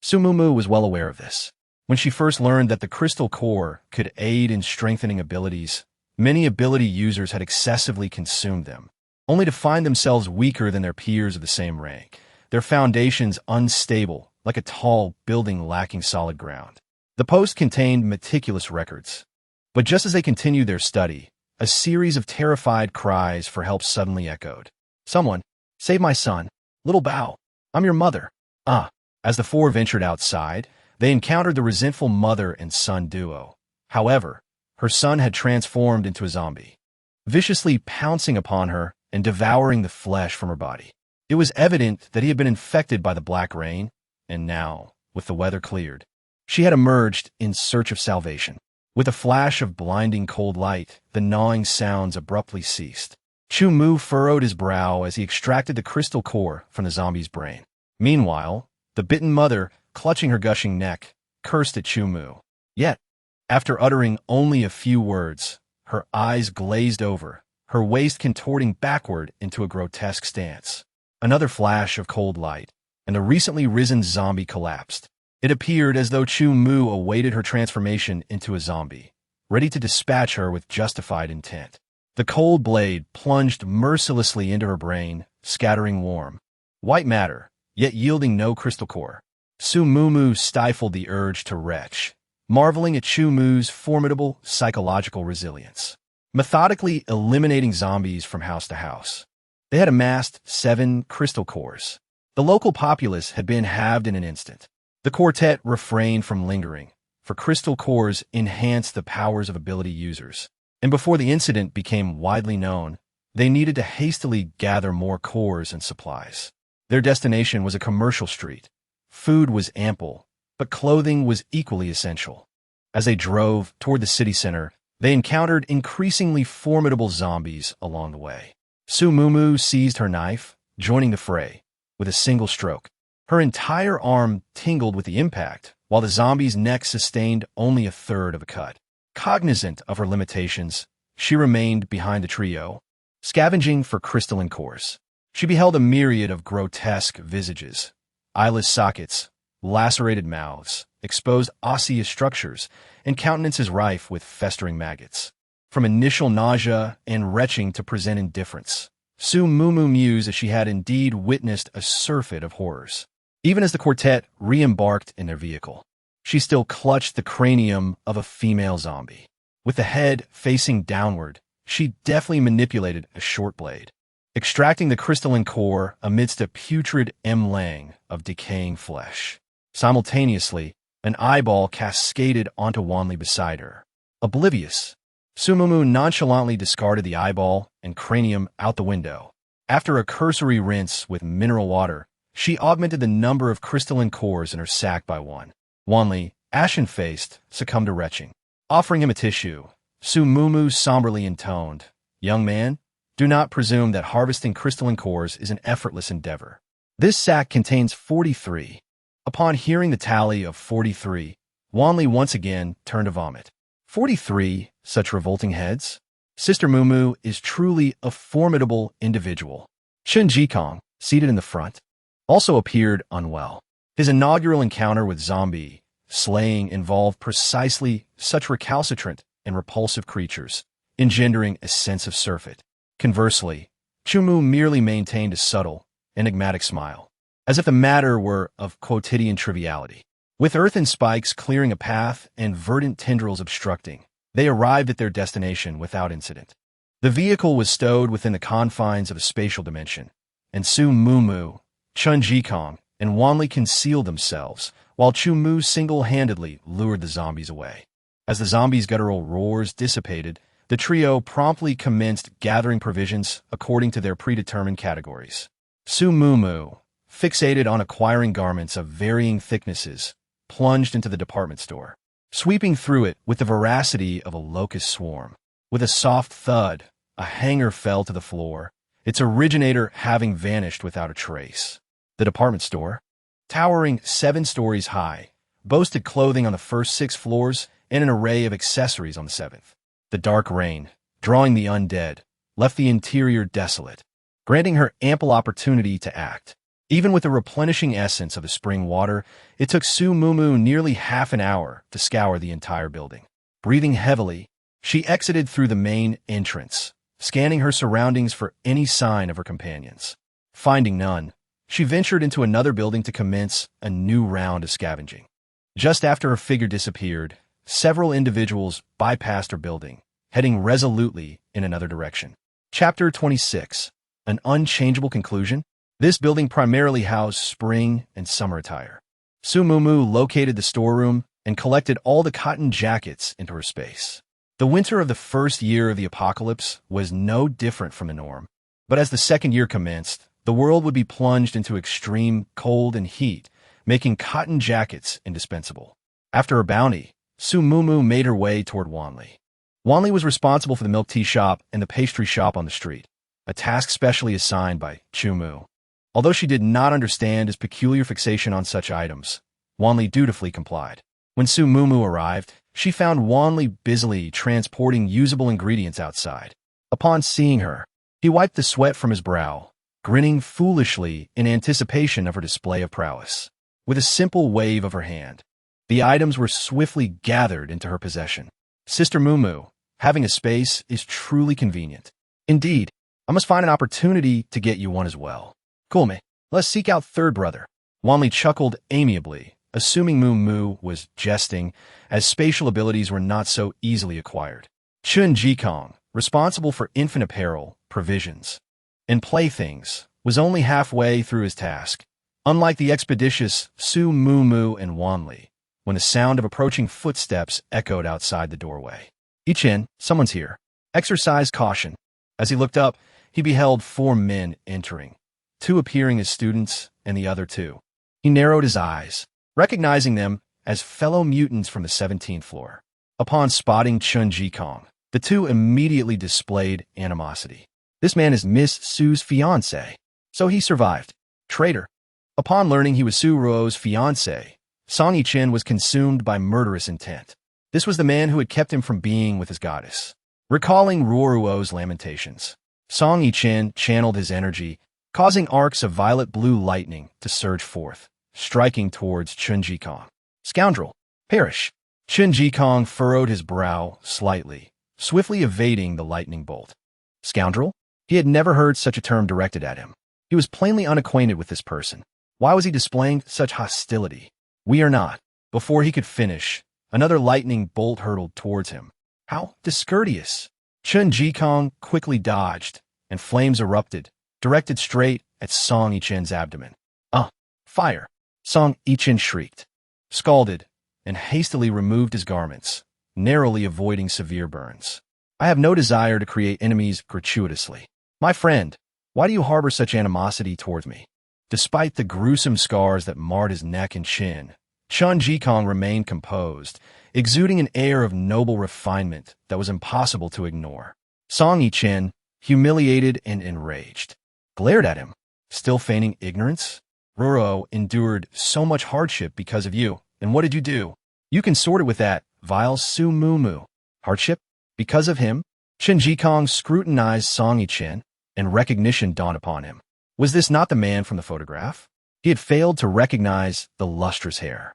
Su Muumu was well aware of this. When she first learned that the crystal core could aid in strengthening abilities, many ability users had excessively consumed them, only to find themselves weaker than their peers of the same rank, their foundations unstable, like a tall building lacking solid ground. The post contained meticulous records. But just as they continued their study, a series of terrified cries for help suddenly echoed. "Someone, save my son. Little Bao. I'm your mother." As the four ventured outside, they encountered the resentful mother and son duo. However, her son had transformed into a zombie, viciously pouncing upon her and devouring the flesh from her body. It was evident that he had been infected by the black rain, and now, with the weather cleared, she had emerged in search of salvation. With a flash of blinding cold light, the gnawing sounds abruptly ceased. Chu Mu furrowed his brow as he extracted the crystal core from the zombie's brain. Meanwhile, the bitten mother, clutching her gushing neck, cursed at Chu Mu. Yet, after uttering only a few words, her eyes glazed over, her waist contorting backward into a grotesque stance. Another flash of cold light, and the recently risen zombie collapsed. It appeared as though Chu Mu awaited her transformation into a zombie, ready to dispatch her with justified intent. The cold blade plunged mercilessly into her brain, scattering warm, white matter, yet yielding no crystal core. Su Muumu stifled the urge to retch, marveling at Chu Mu's formidable psychological resilience. Methodically eliminating zombies from house to house, they had amassed 7 crystal cores. The local populace had been halved in an instant. The quartet refrained from lingering, for crystal cores enhanced the powers of ability users. And before the incident became widely known, they needed to hastily gather more cores and supplies. Their destination was a commercial street. Food was ample, but clothing was equally essential. As they drove toward the city center, they encountered increasingly formidable zombies along the way. Su Muumu seized her knife, joining the fray. With a single stroke, her entire arm tingled with the impact, while the zombie's neck sustained only a third of a cut. Cognizant of her limitations, she remained behind the trio, scavenging for crystalline cores. She beheld a myriad of grotesque visages, eyeless sockets, lacerated mouths, exposed osseous structures, and countenances rife with festering maggots. From initial nausea and retching to present indifference, Su Muumu mused that she had indeed witnessed a surfeit of horrors. Even as the quartet re-embarked in their vehicle, she still clutched the cranium of a female zombie. With the head facing downward, she deftly manipulated a short blade, extracting the crystalline core amidst a putrid emlang of decaying flesh. Simultaneously, an eyeball cascaded onto Wanli beside her. Oblivious, Su Muumu nonchalantly discarded the eyeball and cranium out the window. After a cursory rinse with mineral water, she augmented the number of crystalline cores in her sack by 1. Wanli, ashen-faced, succumbed to retching. Offering him a tissue, Su Muumu somberly intoned, "Young man, do not presume that harvesting crystalline cores is an effortless endeavor. This sack contains 43. Upon hearing the tally of 43, Wanli once again turned to vomit. 43 such revolting heads? Sister Mumu is truly a formidable individual. Chun Jikong, seated in the front, also appeared unwell. His inaugural encounter with zombie slaying involved precisely such recalcitrant and repulsive creatures, engendering a sense of surfeit. Conversely, Chumu merely maintained a subtle, enigmatic smile, as if the matter were of quotidian triviality. With earthen spikes clearing a path and verdant tendrils obstructing, they arrived at their destination without incident. The vehicle was stowed within the confines of a spatial dimension, and Su Mumu, Chun Jikong, and Wanli concealed themselves, while Chumu single-handedly lured the zombies away. As the zombies' guttural roars dissipated, the trio promptly commenced gathering provisions according to their predetermined categories. Su Mumu, fixated on acquiring garments of varying thicknesses, plunged into the department store, sweeping through it with the veracity of a locust swarm. With a soft thud, a hanger fell to the floor, its originator having vanished without a trace. The department store, towering 7 stories high, boasted clothing on the first 6 floors and an array of accessories on the 7th. The dark rain, drawing the undead, left the interior desolate, granting her ample opportunity to act. Even with the replenishing essence of the spring water, it took Su Mumu nearly half an hour to scour the entire building. Breathing heavily, she exited through the main entrance, scanning her surroundings for any sign of her companions. Finding none, she ventured into another building to commence a new round of scavenging. Just after her figure disappeared, several individuals bypassed her building, heading resolutely in another direction. Chapter 26. An unchangeable conclusion? This building primarily housed spring and summer attire. Su Mumu located the storeroom and collected all the cotton jackets into her space. The winter of the first year of the apocalypse was no different from the norm. But as the second year commenced, the world would be plunged into extreme cold and heat, making cotton jackets indispensable. After her bounty, Su Mumu made her way toward Wanli. Wanli was responsible for the milk tea shop and the pastry shop on the street, a task specially assigned by Chumu. Although she did not understand his peculiar fixation on such items, Wanli dutifully complied. When Su Mumu arrived, she found Wanli busily transporting usable ingredients outside. Upon seeing her, he wiped the sweat from his brow, grinning foolishly in anticipation of her display of prowess. With a simple wave of her hand, the items were swiftly gathered into her possession. Sister Mumu, having a space is truly convenient. Indeed, I must find an opportunity to get you one as well. Cool me. Let's seek out third brother. Wanli chuckled amiably, assuming Mumu was jesting, as spatial abilities were not so easily acquired. Chun Jikong, responsible for infant apparel, provisions, and playthings, was only halfway through his task, unlike the expeditious Su Mumu and Wanli, when the sound of approaching footsteps echoed outside the doorway. Ichin, someone's here. Exercise caution. As he looked up, he beheld 4 men entering, 2 appearing as students and the other 2. He narrowed his eyes, recognizing them as fellow mutants from the 17th floor. Upon spotting Chun Jikong, the 2 immediately displayed animosity. This man is Miss Su's fiancé, so he survived. Traitor. Upon learning he was Su Ruo's fiancé, Song Yichin was consumed by murderous intent. This was the man who had kept him from being with his goddess. Recalling Ruo's lamentations, Song Yichin channeled his energy, causing arcs of violet-blue lightning to surge forth, striking towards Chun Jikong. Scoundrel! Perish! Chun Jikong furrowed his brow slightly, swiftly evading the lightning bolt. Scoundrel? He had never heard such a term directed at him. He was plainly unacquainted with this person. Why was he displaying such hostility? We are not. Before he could finish, another lightning bolt hurtled towards him. How discourteous! Chun Jikong quickly dodged, and flames erupted, directed straight at Song Yichin's abdomen. Fire! Song Yichin shrieked, scalded, and hastily removed his garments, narrowly avoiding severe burns. I have no desire to create enemies gratuitously. My friend, why do you harbor such animosity towards me? Despite the gruesome scars that marred his neck and chin, Chun Jikong remained composed, exuding an air of noble refinement that was impossible to ignore. Song Yichin, humiliated and enraged, glared at him, still feigning ignorance. Ruo endured so much hardship because of you, and what did you do? You consorted with that vile Su Mumu. Hardship? Because of him? Chen Jikong scrutinized Song Yichen, and recognition dawned upon him. Was this not the man from the photograph? He had failed to recognize the lustrous hair.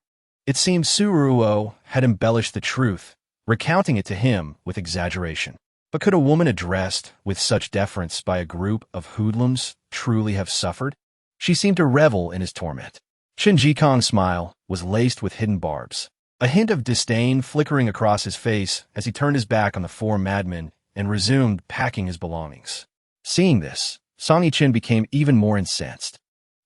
It seemed Su Ruo had embellished the truth, recounting it to him with exaggeration. But could a woman addressed with such deference by a group of hoodlums truly have suffered? She seemed to revel in his torment. Chen Jikong's smile was laced with hidden barbs, a hint of disdain flickering across his face as he turned his back on the four madmen and resumed packing his belongings. Seeing this, Song Yichen became even more incensed.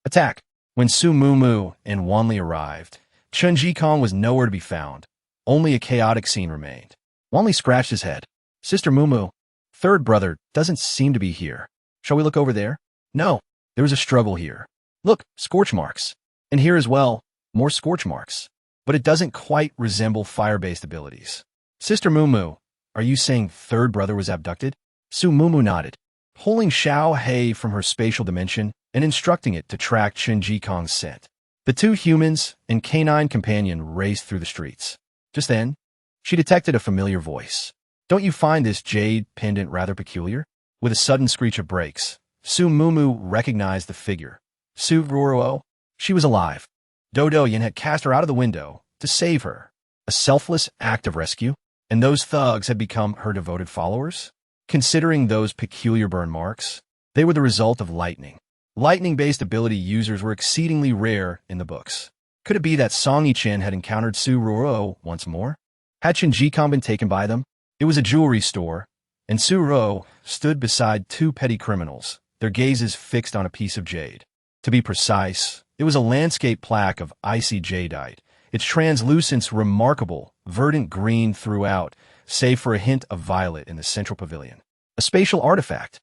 Attack! When Su Mumu and Wanli arrived, Chen Jikong was nowhere to be found. Only a chaotic scene remained. Wanli scratched his head. Sister Mumu, third brother, doesn't seem to be here. Shall we look over there? No, there was a struggle here. Look, scorch marks. And here as well, more scorch marks. But it doesn't quite resemble fire-based abilities. Sister Mumu, are you saying third brother was abducted? Su Mumu nodded, pulling Xiao Hei from her spatial dimension and instructing it to track Chen Jikong's scent. The two humans and canine companion raced through the streets. Just then, she detected a familiar voice. Don't you find this jade pendant rather peculiar? With a sudden screech of brakes, Su Mumu recognized the figure. Su Ruo. She was alive. Dodo Yin had cast her out of the window to save her. A selfless act of rescue, and those thugs had become her devoted followers? Considering those peculiar burn marks, they were the result of lightning. Lightning-based ability users were exceedingly rare in the books. Could it be that Song Yichen had encountered Su Ruo once more? Had Chen Jikong been taken by them? It was a jewelry store, and Su Ruo stood beside two petty criminals, their gazes fixed on a piece of jade. To be precise, it was a landscape plaque of icy jadeite, its translucence remarkable, verdant green throughout, save for a hint of violet in the central pavilion. A spatial artifact.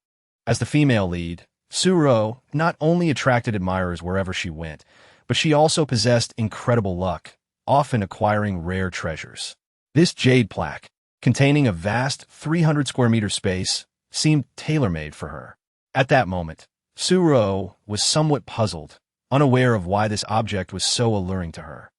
As the female lead, Su Ruo not only attracted admirers wherever she went, but she also possessed incredible luck, often acquiring rare treasures. This jade plaque, containing a vast 300 square meter space, seemed tailor-made for her. At that moment, Su Ruo was somewhat puzzled, unaware of why this object was so alluring to her.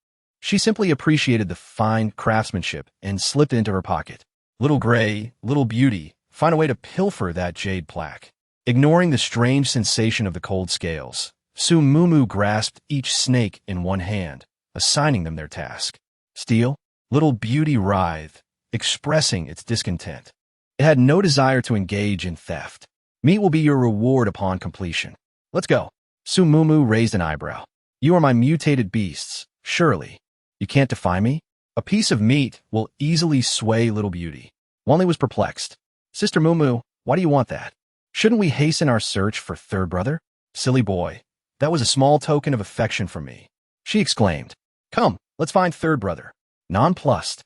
She simply appreciated the fine craftsmanship and slipped it into her pocket. Little gray, little beauty, find a way to pilfer that jade plaque. Ignoring the strange sensation of the cold scales, Su Mumu grasped each snake in one hand, assigning them their task. Steal? Little beauty writhed, expressing its discontent. It had no desire to engage in theft. Meat will be your reward upon completion. Let's go. Su Mumu raised an eyebrow. You are my mutated beasts, surely. You can't defy me? A piece of meat will easily sway little beauty. Wanli was perplexed. Sister Mumu, why do you want that? Shouldn't we hasten our search for third brother? Silly boy, that was a small token of affection from me. She exclaimed. Come, let's find third brother. Nonplussed.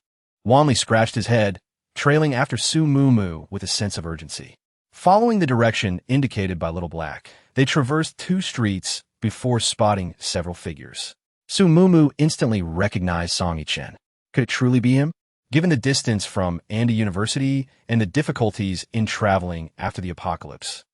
Wanli scratched his head, trailing after Su Mumu with a sense of urgency. Following the direction indicated by Little Black, they traversed 2 streets before spotting several figures. Su Mumu instantly recognized Song Yichen. Could it truly be him? Given the distance from Andi University and the difficulties in traveling after the apocalypse,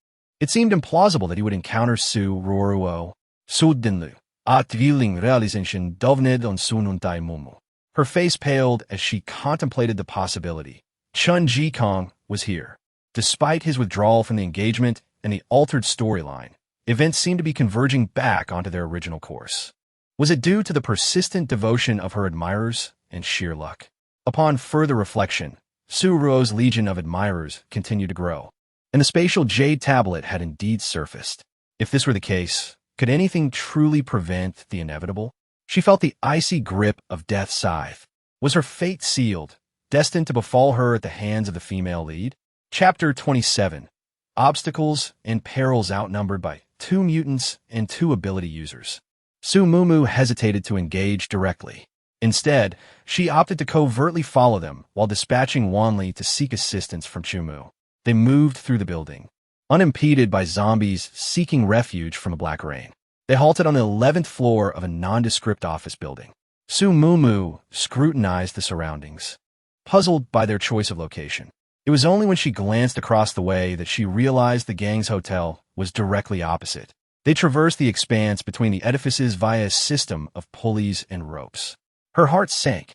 it seemed implausible that he would encounter Su Ruo. Suddenly, Atviling realization dovned on Sununtai Mumu. Her face paled as she contemplated the possibility. Chen Jikong was here. Despite his withdrawal from the engagement and the altered storyline, events seemed to be converging back onto their original course. Was it due to the persistent devotion of her admirers and sheer luck? Upon further reflection, Su Ruo's legion of admirers continued to grow, and the spatial jade tablet had indeed surfaced. If this were the case, could anything truly prevent the inevitable? She felt the icy grip of death's scythe. Was her fate sealed, destined to befall her at the hands of the female lead? Chapter 27. Obstacles and perils outnumbered by 2 mutants and 2 ability users. Su Mumu hesitated to engage directly. Instead, she opted to covertly follow them while dispatching Wanli to seek assistance from Chumu. They moved through the building, unimpeded by zombies seeking refuge from a black rain. They halted on the 11th floor of a nondescript office building. Su Mumu scrutinized the surroundings, puzzled by their choice of location. It was only when she glanced across the way that she realized the gang's hotel was directly opposite. They traversed the expanse between the edifices via a system of pulleys and ropes. Her heart sank.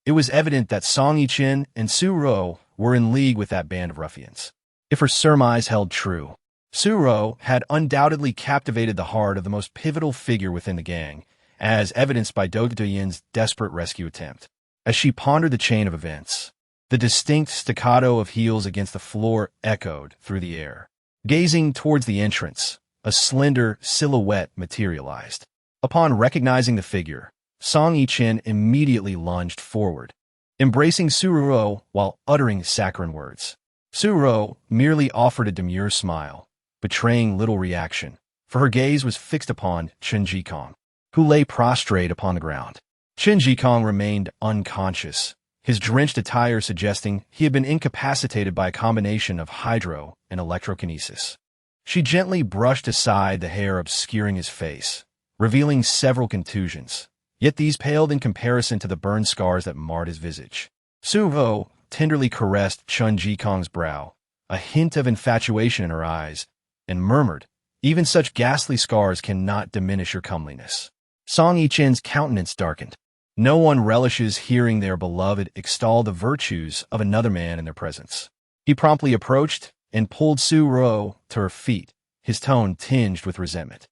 It was evident that Song Yichen and Su Ruo were in league with that band of ruffians. If her surmise held true, Suruo had undoubtedly captivated the heart of the most pivotal figure within the gang, as evidenced by Do Yin's desperate rescue attempt. As she pondered the chain of events, the distinct staccato of heels against the floor echoed through the air. Gazing towards the entrance, a slender silhouette materialized. Upon recognizing the figure, Song Yichen immediately lunged forward, embracing Suruo while uttering saccharine words. Suruo merely offered a demure smile, betraying little reaction, for her gaze was fixed upon Chen Jikong, who lay prostrate upon the ground. Chen Jikong remained unconscious, his drenched attire suggesting he had been incapacitated by a combination of hydro and electrokinesis. She gently brushed aside the hair obscuring his face, revealing several contusions, yet these paled in comparison to the burn scars that marred his visage. Suruo tenderly caressed Chen Jikong's brow, a hint of infatuation in her eyes, and murmured, "Even such ghastly scars cannot diminish your comeliness." Song Yichen's countenance darkened. No one relishes hearing their beloved extol the virtues of another man in their presence. He promptly approached and pulled Suruo to her feet, his tone tinged with resentment.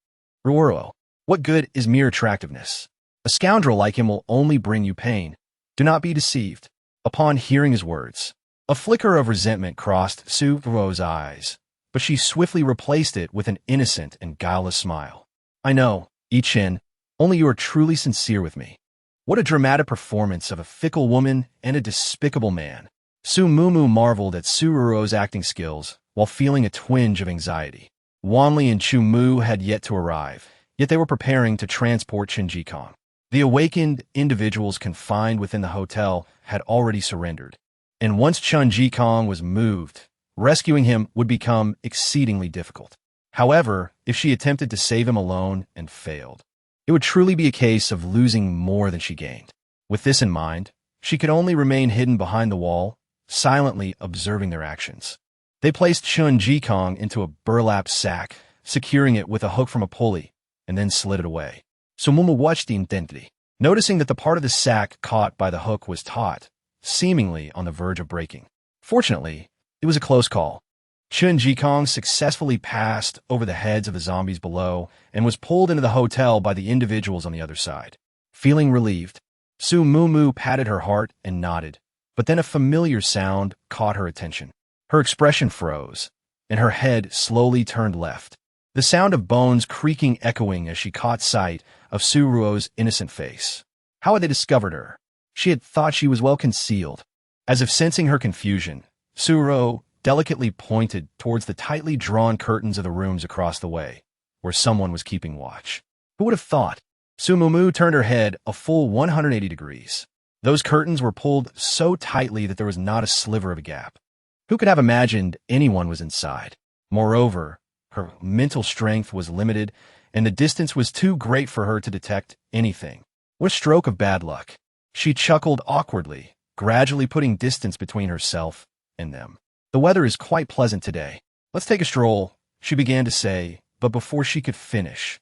"Ruoro, what good is mere attractiveness? A scoundrel like him will only bring you pain. Do not be deceived." Upon hearing his words, a flicker of resentment crossed Suruo's eyes, but she swiftly replaced it with an innocent and guileless smile. "I know, Yichen, only you are truly sincere with me." What a dramatic performance of a fickle woman and a despicable man. Su Mumu marveled at Suruo's acting skills while feeling a twinge of anxiety. Wanli and Chu Mu had yet to arrive, yet they were preparing to transport Chen Jikong. The awakened individuals confined within the hotel had already surrendered, and once Chen Jikong was moved, rescuing him would become exceedingly difficult. However, if she attempted to save him alone and failed, it would truly be a case of losing more than she gained. With this in mind, she could only remain hidden behind the wall, silently observing their actions. They placed Chen Jikong into a burlap sack, securing it with a hook from a pulley, and then slid it away. So Mumu watched intently, noticing that the part of the sack caught by the hook was taut, seemingly on the verge of breaking. Fortunately, it was a close call. Chen Jikong successfully passed over the heads of the zombies below and was pulled into the hotel by the individuals on the other side. Feeling relieved, Su Mumu patted her heart and nodded, but then a familiar sound caught her attention. Her expression froze, and her head slowly turned left, the sound of bones creaking echoing as she caught sight of Suruo's innocent face. How had they discovered her? She had thought she was well concealed. As if sensing her confusion, Suruo delicately pointed towards the tightly drawn curtains of the rooms across the way, where someone was keeping watch. Who would have thought? Su Mumu turned her head a full 180 degrees. Those curtains were pulled so tightly that there was not a sliver of a gap. Who could have imagined anyone was inside? Moreover, her mental strength was limited, and the distance was too great for her to detect anything. What a stroke of bad luck. She chuckled awkwardly, gradually putting distance between herself and them. "The weather is quite pleasant today. Let's take a stroll," she began to say, but before she could finish,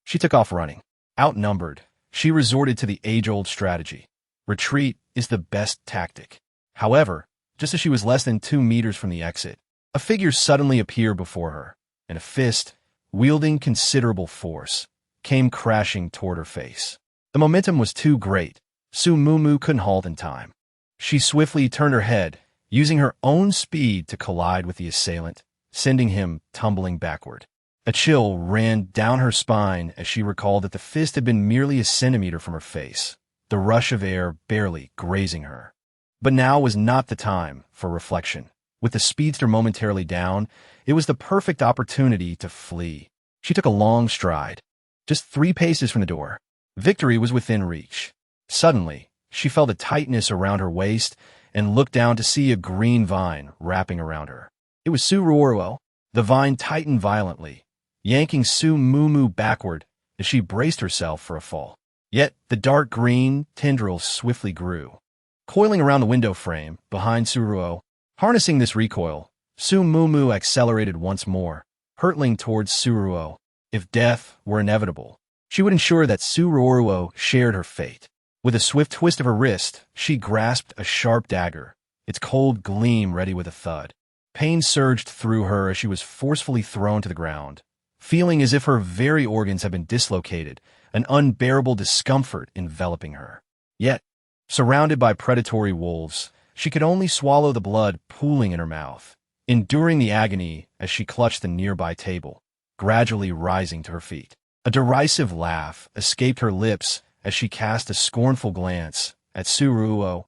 she took off running. Outnumbered, she resorted to the age-old strategy. Retreat is the best tactic. However, just as she was less than 2 meters from the exit, a figure suddenly appeared before her, and a fist, wielding considerable force, came crashing toward her face. The momentum was too great. Su Mumu couldn't halt in time. She swiftly turned her head, using her own speed to collide with the assailant, sending him tumbling backward. A chill ran down her spine as she recalled that the fist had been merely a centimeter from her face, the rush of air barely grazing her. But now was not the time for reflection. With the speedster momentarily down, it was the perfect opportunity to flee. She took a long stride, just 3 paces from the door. Victory was within reach. Suddenly, she felt a tightness around her waist and looked down to see a green vine wrapping around her. It was Suruo. The vine tightened violently, yanking Su Mumu backward as she braced herself for a fall. Yet the dark green tendrils swiftly grew, coiling around the window frame behind Suruo. Harnessing this recoil, Su Mumu accelerated once more, hurtling towards Suruo. If death were inevitable, she would ensure that Suruo shared her fate. With a swift twist of her wrist, she grasped a sharp dagger, its cold gleam ready with a thud. Pain surged through her as she was forcefully thrown to the ground, feeling as if her very organs had been dislocated, an unbearable discomfort enveloping her. Yet, surrounded by predatory wolves, she could only swallow the blood pooling in her mouth, enduring the agony as she clutched the nearby table, gradually rising to her feet. A derisive laugh escaped her lips as she cast a scornful glance at Suruo.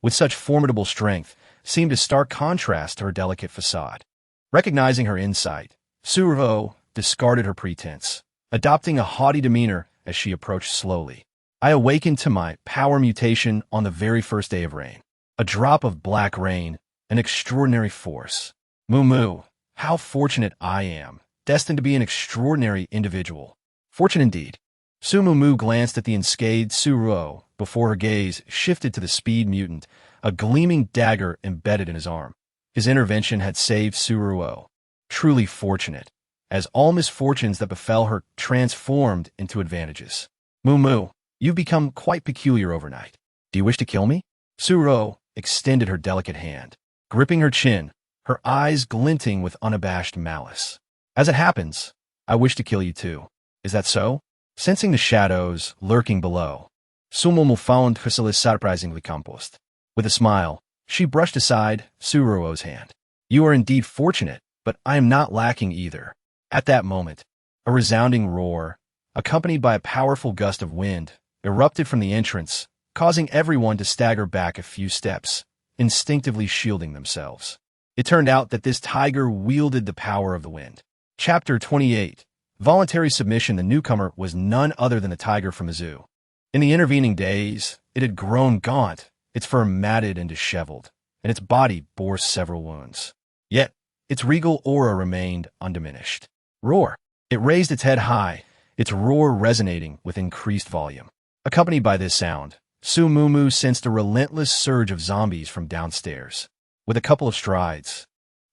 With such formidable strength, seemed a stark contrast to her delicate facade. Recognizing her insight, Suruo discarded her pretense, adopting a haughty demeanor as she approached slowly. I awakened to my power mutation on the very first day of rain. A drop of black rain, an extraordinary force. Mumu, how fortunate I am, destined to be an extraordinary individual. Fortune indeed. Su Mumu glanced at the unscathed Suruo before her gaze shifted to the speed mutant, a gleaming dagger embedded in his arm. His intervention had saved Suruo. Truly fortunate, as all misfortunes that befell her transformed into advantages. Mumu, you've become quite peculiar overnight. Do you wish to kill me? Suruo extended her delicate hand, gripping her chin, her eyes glinting with unabashed malice. As it happens, I wish to kill you too. Is that so? Sensing the shadows lurking below, Sumumu found herself surprisingly composed. With a smile, she brushed aside Suruo's hand. You are indeed fortunate, but I am not lacking either. At that moment, a resounding roar, accompanied by a powerful gust of wind, erupted from the entrance, causing everyone to stagger back a few steps, instinctively shielding themselves. It turned out that this tiger wielded the power of the wind. Chapter 28. Voluntary submission. The newcomer was none other than the tiger from the zoo. In the intervening days, it had grown gaunt, its fur matted and disheveled, and its body bore several wounds. Yet, its regal aura remained undiminished. Roar! It raised its head high, its roar resonating with increased volume. Accompanied by this sound, Su Mumu sensed a relentless surge of zombies from downstairs. With a couple of strides,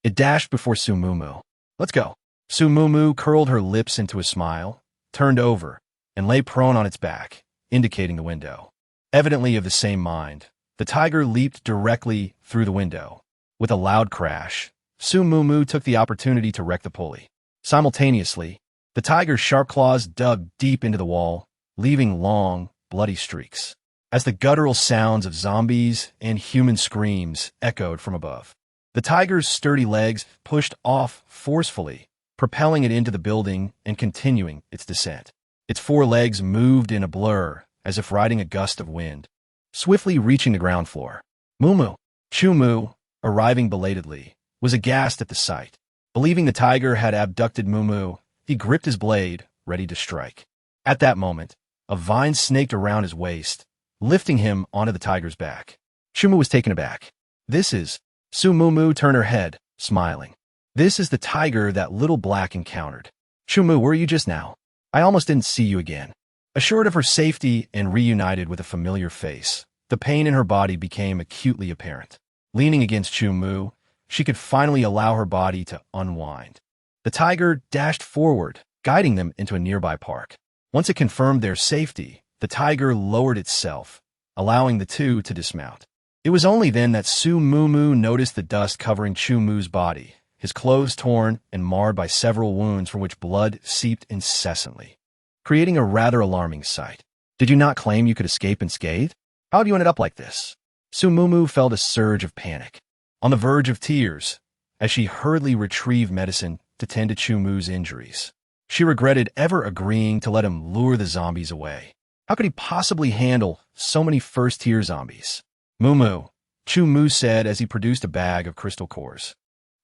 it dashed before Su Mumu. Let's go. Su Mumu curled her lips into a smile, turned over, and lay prone on its back, indicating the window. Evidently of the same mind, the tiger leaped directly through the window. With a loud crash, Su Mumu took the opportunity to wreck the pulley. Simultaneously, the tiger's sharp claws dug deep into the wall, leaving long, bloody streaks, as the guttural sounds of zombies and human screams echoed from above. The tiger's sturdy legs pushed off forcefully, propelling it into the building and continuing its descent. Its four legs moved in a blur, as if riding a gust of wind, swiftly reaching the ground floor. Mumu, Chumu, arriving belatedly, was aghast at the sight. Believing the tiger had abducted Mumu, he gripped his blade, ready to strike. At that moment, a vine snaked around his waist, lifting him onto the tiger's back. Chumu was taken aback. This is... Su Mumu turned her head, smiling. This is the tiger that Little Black encountered. Chumu, where are you just now? I almost didn't see you again. Assured of her safety and reunited with a familiar face, the pain in her body became acutely apparent. Leaning against Chumu, she could finally allow her body to unwind. The tiger dashed forward, guiding them into a nearby park. Once it confirmed their safety, the tiger lowered itself, allowing the two to dismount. It was only then that Su Mumu noticed the dust covering Chumu's body, his clothes torn and marred by several wounds from which blood seeped incessantly, creating a rather alarming sight. Did you not claim you could escape unscathed? How have you ended up like this? Su Mumu felt a surge of panic, on the verge of tears, as she hurriedly retrieved medicine to tend to Chumu's injuries. She regretted ever agreeing to let him lure the zombies away. How could he possibly handle so many first-tier zombies? Mumu, Chumu said as he produced a bag of crystal cores,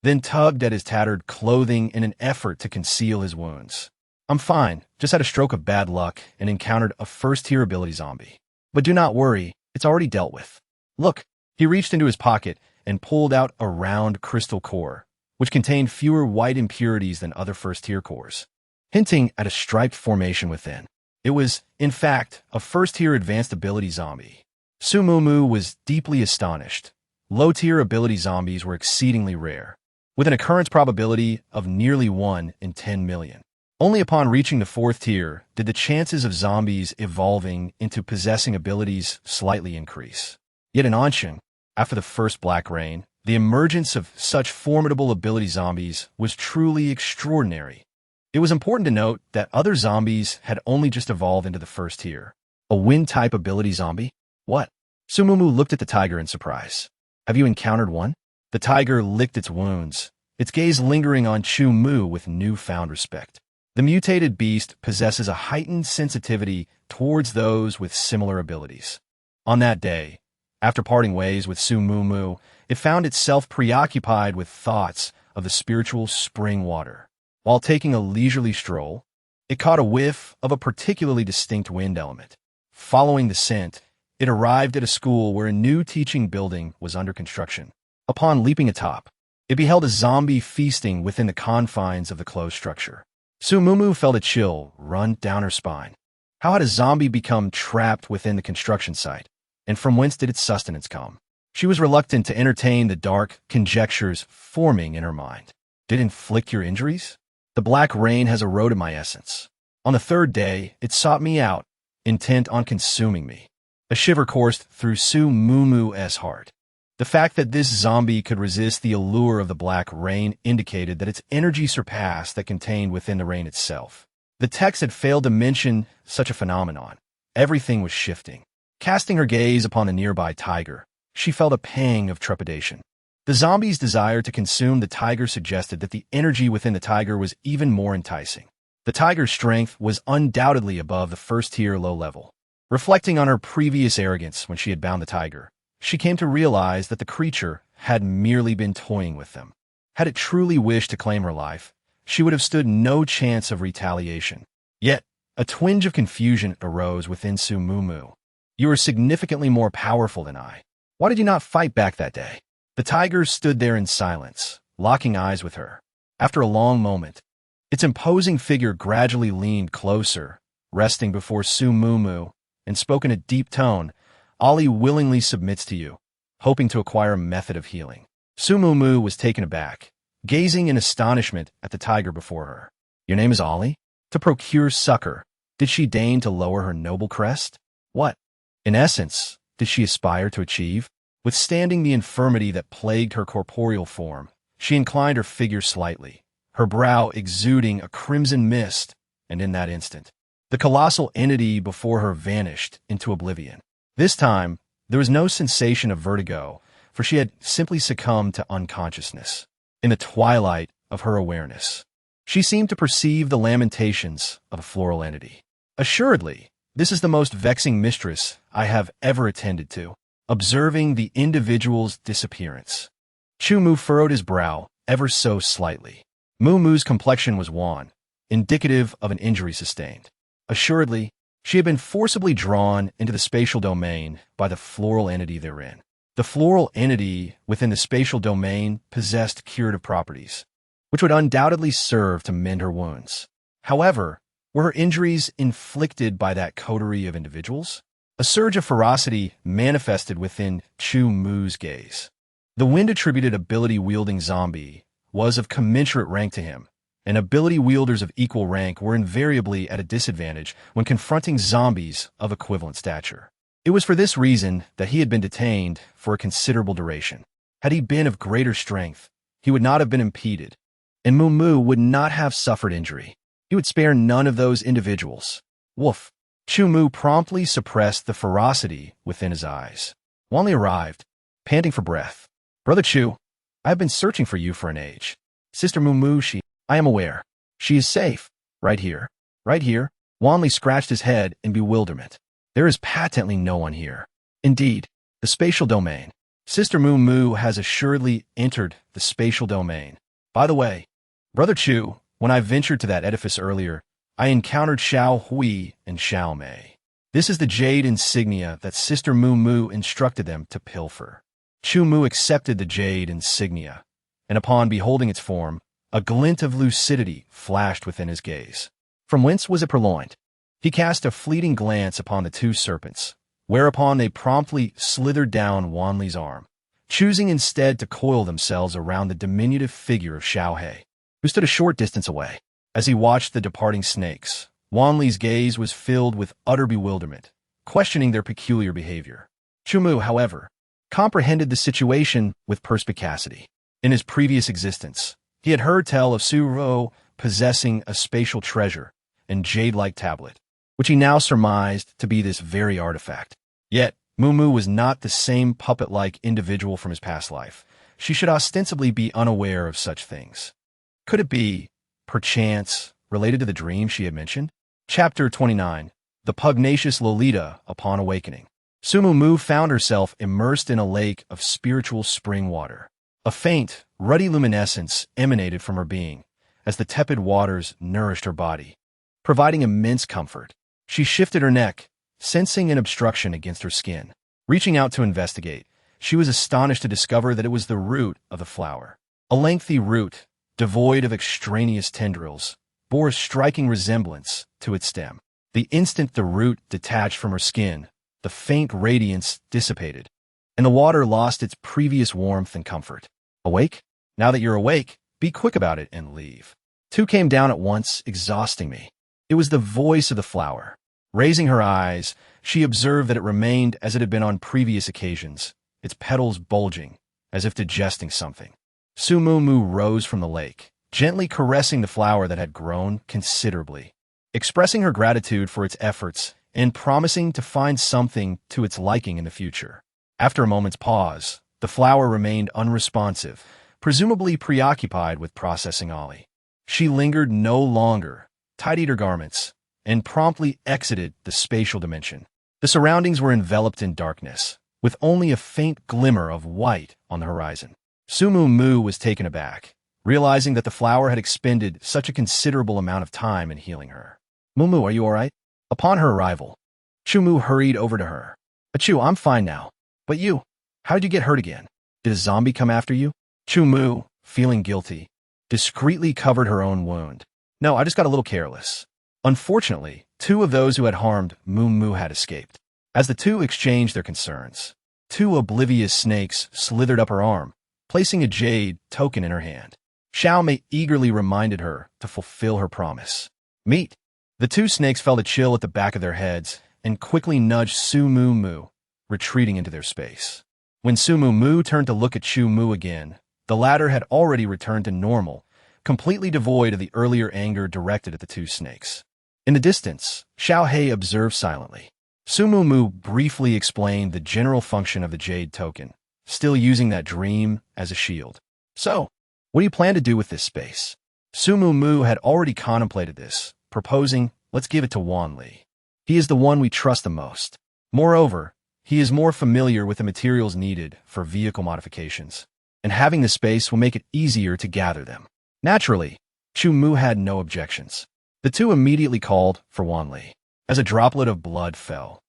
then tugged at his tattered clothing in an effort to conceal his wounds. I'm fine, just had a stroke of bad luck and encountered a first-tier ability zombie. But do not worry, it's already dealt with. Look, he reached into his pocket and pulled out a round crystal core, which contained fewer white impurities than other first-tier cores, hinting at a striped formation within. It was, in fact, a first-tier advanced ability zombie. Su Mumu was deeply astonished. Low-tier ability zombies were exceedingly rare, with an occurrence probability of nearly 1 in 10 million. Only upon reaching the 4th tier did the chances of zombies evolving into possessing abilities slightly increase. Yet in Anshan, After the first black rain, the emergence of such formidable ability zombies was truly extraordinary. It was important to note that other zombies had only just evolved into the first tier. A wind-type ability zombie? What? Su Mumu looked at the tiger in surprise. Have you encountered one? The tiger licked its wounds, its gaze lingering on Chu Mu with newfound respect. The mutated beast possesses a heightened sensitivity towards those with similar abilities. On that day, after parting ways with Su Mumu, it found itself preoccupied with thoughts of the spiritual spring water. While taking a leisurely stroll, it caught a whiff of a particularly distinct wind element. Following the scent, it arrived at a school where a new teaching building was under construction. Upon leaping atop, it beheld a zombie feasting within the confines of the closed structure. Su Mumu felt a chill run down her spine. How had a zombie become trapped within the construction site, and from whence did its sustenance come? She was reluctant to entertain the dark conjectures forming in her mind. Did it inflict your injuries? The black rain has eroded my essence. On the third day, it sought me out, intent on consuming me. A shiver coursed through Su Mumu's heart. The fact that this zombie could resist the allure of the black rain indicated that its energy surpassed that contained within the rain itself. The text had failed to mention such a phenomenon. Everything was shifting. Casting her gaze upon the nearby tiger, she felt a pang of trepidation. The zombie's desire to consume the tiger suggested that the energy within the tiger was even more enticing. The tiger's strength was undoubtedly above the first-tier low level. Reflecting on her previous arrogance when she had bound the tiger, she came to realize that the creature had merely been toying with them. Had it truly wished to claim her life, she would have stood no chance of retaliation. Yet, a twinge of confusion arose within Su Mumu. You are significantly more powerful than I. Why did you not fight back that day? The tiger stood there in silence, locking eyes with her. After a long moment, its imposing figure gradually leaned closer, resting before Su Mumu, and spoke in a deep tone. Ali willingly submits to you, hoping to acquire a method of healing. Su Mumu was taken aback, gazing in astonishment at the tiger before her. Your name is Ali? To procure succor, did she deign to lower her noble crest? What, in essence, did she aspire to achieve? Withstanding the infirmity that plagued her corporeal form, she inclined her figure slightly, her brow exuding a crimson mist, and in that instant, the colossal entity before her vanished into oblivion. This time, there was no sensation of vertigo, for she had simply succumbed to unconsciousness. In the twilight of her awareness, she seemed to perceive the lamentations of a floral entity. Assuredly, this is the most vexing mistress I have ever attended to. Observing the individual's disappearance, Chu Mu furrowed his brow ever so slightly. Mumu's complexion was wan, indicative of an injury sustained. Assuredly, she had been forcibly drawn into the spatial domain by the floral entity therein. The floral entity within the spatial domain possessed curative properties, which would undoubtedly serve to mend her wounds. However, were her injuries inflicted by that coterie of individuals? A surge of ferocity manifested within Chu Mu's gaze. The wind-attributed ability-wielding zombie was of commensurate rank to him, and ability wielders of equal rank were invariably at a disadvantage when confronting zombies of equivalent stature. It was for this reason that he had been detained for a considerable duration. Had he been of greater strength, he would not have been impeded, and Mumu would not have suffered injury. He would spare none of those individuals. Woof! Chu Mu promptly suppressed the ferocity within his eyes. Wanli arrived, panting for breath. Brother Chu, I have been searching for you for an age. Sister Mumu, I am aware. She is safe. Right here. Right here. Wanli scratched his head in bewilderment. There is patently no one here. Indeed, the spatial domain. Sister Mumu has assuredly entered the spatial domain. By the way, Brother Chu, when I ventured to that edifice earlier, I encountered Xiao Hui and Xiao Mei. This is the jade insignia that Sister Mumu instructed them to pilfer. Chu Mu accepted the jade insignia, and upon beholding its form, a glint of lucidity flashed within his gaze. From whence was it purloined? He cast a fleeting glance upon the two serpents, whereupon they promptly slithered down Wanli's arm, choosing instead to coil themselves around the diminutive figure of Xiao He, who stood a short distance away. As he watched the departing snakes, Wanli's gaze was filled with utter bewilderment, questioning their peculiar behavior. Chu Mu, however, comprehended the situation with perspicacity. In his previous existence, he had heard tell of Su-Ro possessing a spatial treasure and jade-like tablet, which he now surmised to be this very artifact. Yet, Mumu was not the same puppet-like individual from his past life. She should ostensibly be unaware of such things. Could it be, perchance, related to the dream she had mentioned? Chapter 29. The Pugnacious Lolita Upon Awakening. Su-Mumu found herself immersed in a lake of spiritual spring water. A faint, ruddy luminescence emanated from her being as the tepid waters nourished her body, providing immense comfort. She shifted her neck, sensing an obstruction against her skin. Reaching out to investigate, she was astonished to discover that it was the root of the flower. A lengthy root, devoid of extraneous tendrils, bore a striking resemblance to its stem. The instant the root detached from her skin, the faint radiance dissipated, and the water lost its previous warmth and comfort. Awake? Now that you're awake, be quick about it and leave. Two came down at once, exhausting me. It was the voice of the flower. Raising her eyes, she observed that it remained as it had been on previous occasions, its petals bulging, as if digesting something. Su-Mumu rose from the lake, gently caressing the flower that had grown considerably, expressing her gratitude for its efforts and promising to find something to its liking in the future. After a moment's pause, the flower remained unresponsive, presumably preoccupied with processing Ollie. She lingered no longer, tidied her garments, and promptly exited the spatial dimension. The surroundings were enveloped in darkness, with only a faint glimmer of white on the horizon. Su-Mumu was taken aback, realizing that the flower had expended such a considerable amount of time in healing her. Mumu, are you all right? Upon her arrival, Chu-Mu hurried over to her. Achu, I'm fine now. But you, how did you get hurt again? Did a zombie come after you? Chu-Mu, feeling guilty, discreetly covered her own wound. No, I just got a little careless. Unfortunately, two of those who had harmed Mumu had escaped. As the two exchanged their concerns, two oblivious snakes slithered up her arm, placing a jade token in her hand. Xiaomei eagerly reminded her to fulfill her promise. Meet. The two snakes felt a chill at the back of their heads and quickly nudged Su-Mumu, retreating into their space. When Su-Mumu turned to look at Chu-Mu again, the latter had already returned to normal, completely devoid of the earlier anger directed at the two snakes. In the distance, Xiao Hei observed silently. Su-Mumu briefly explained the general function of the jade token, still using that dream as a shield. So, what do you plan to do with this space? Su-Mumu had already contemplated this, proposing, let's give it to Wan Li. He is the one we trust the most. Moreover, he is more familiar with the materials needed for vehicle modifications, and having the space will make it easier to gather them. Naturally, Chu-Mu had no objections. The two immediately called for Wan Li. As a droplet of blood fell,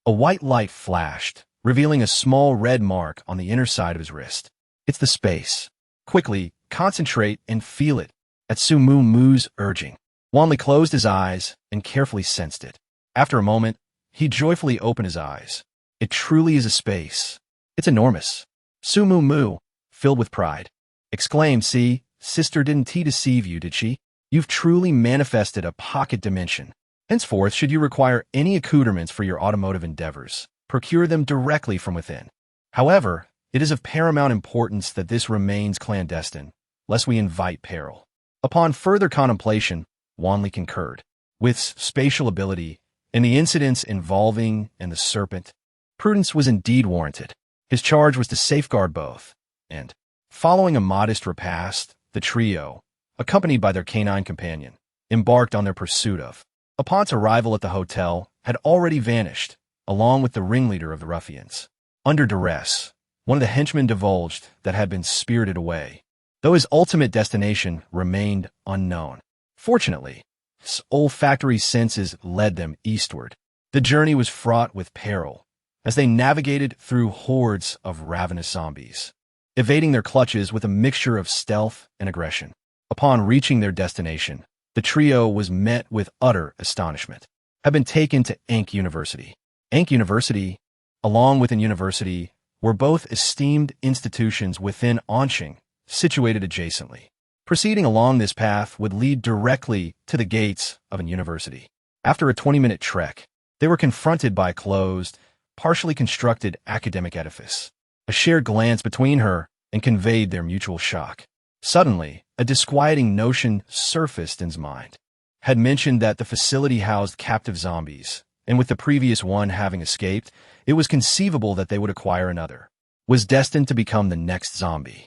a white light flashed, revealing a small red mark on the inner side of his wrist. It's the space. Quickly, concentrate and feel it. At Su-Mumu's urging, Wan Li closed his eyes and carefully sensed it. After a moment, he joyfully opened his eyes. It truly is a space. It's enormous. Su-Mumu, filled with pride, exclaimed, see, sister didn't deceive you, did she? You've truly manifested a pocket dimension. Henceforth, should you require any accoutrements for your automotive endeavors, procure them directly from within. However, it is of paramount importance that this remains clandestine, lest we invite peril. Upon further contemplation, Wan Li concurred. With spatial ability and the incidents involving and the serpent, prudence was indeed warranted. His charge was to safeguard both, and, following a modest repast, the trio, accompanied by their canine companion, embarked on their pursuit of. Upon its arrival at the hotel, had already vanished, along with the ringleader of the ruffians. Under duress, one of the henchmen divulged that had been spirited away, though his ultimate destination remained unknown. Fortunately, his olfactory senses led them eastward. The journey was fraught with peril, as they navigated through hordes of ravenous zombies, evading their clutches with a mixture of stealth and aggression. Upon reaching their destination, the trio was met with utter astonishment. Had been taken to Ankh University. Ankh University, along with an university, were both esteemed institutions within Anqing, situated adjacently. Proceeding along this path would lead directly to the gates of an university. After a 20-minute trek, they were confronted by a closed, partially constructed academic edifice. A shared glance between her and conveyed their mutual shock. Suddenly, a disquieting notion surfaced in his mind. Had mentioned that the facility housed captive zombies, and with the previous one having escaped, it was conceivable that they would acquire another. Was destined to become the next zombie,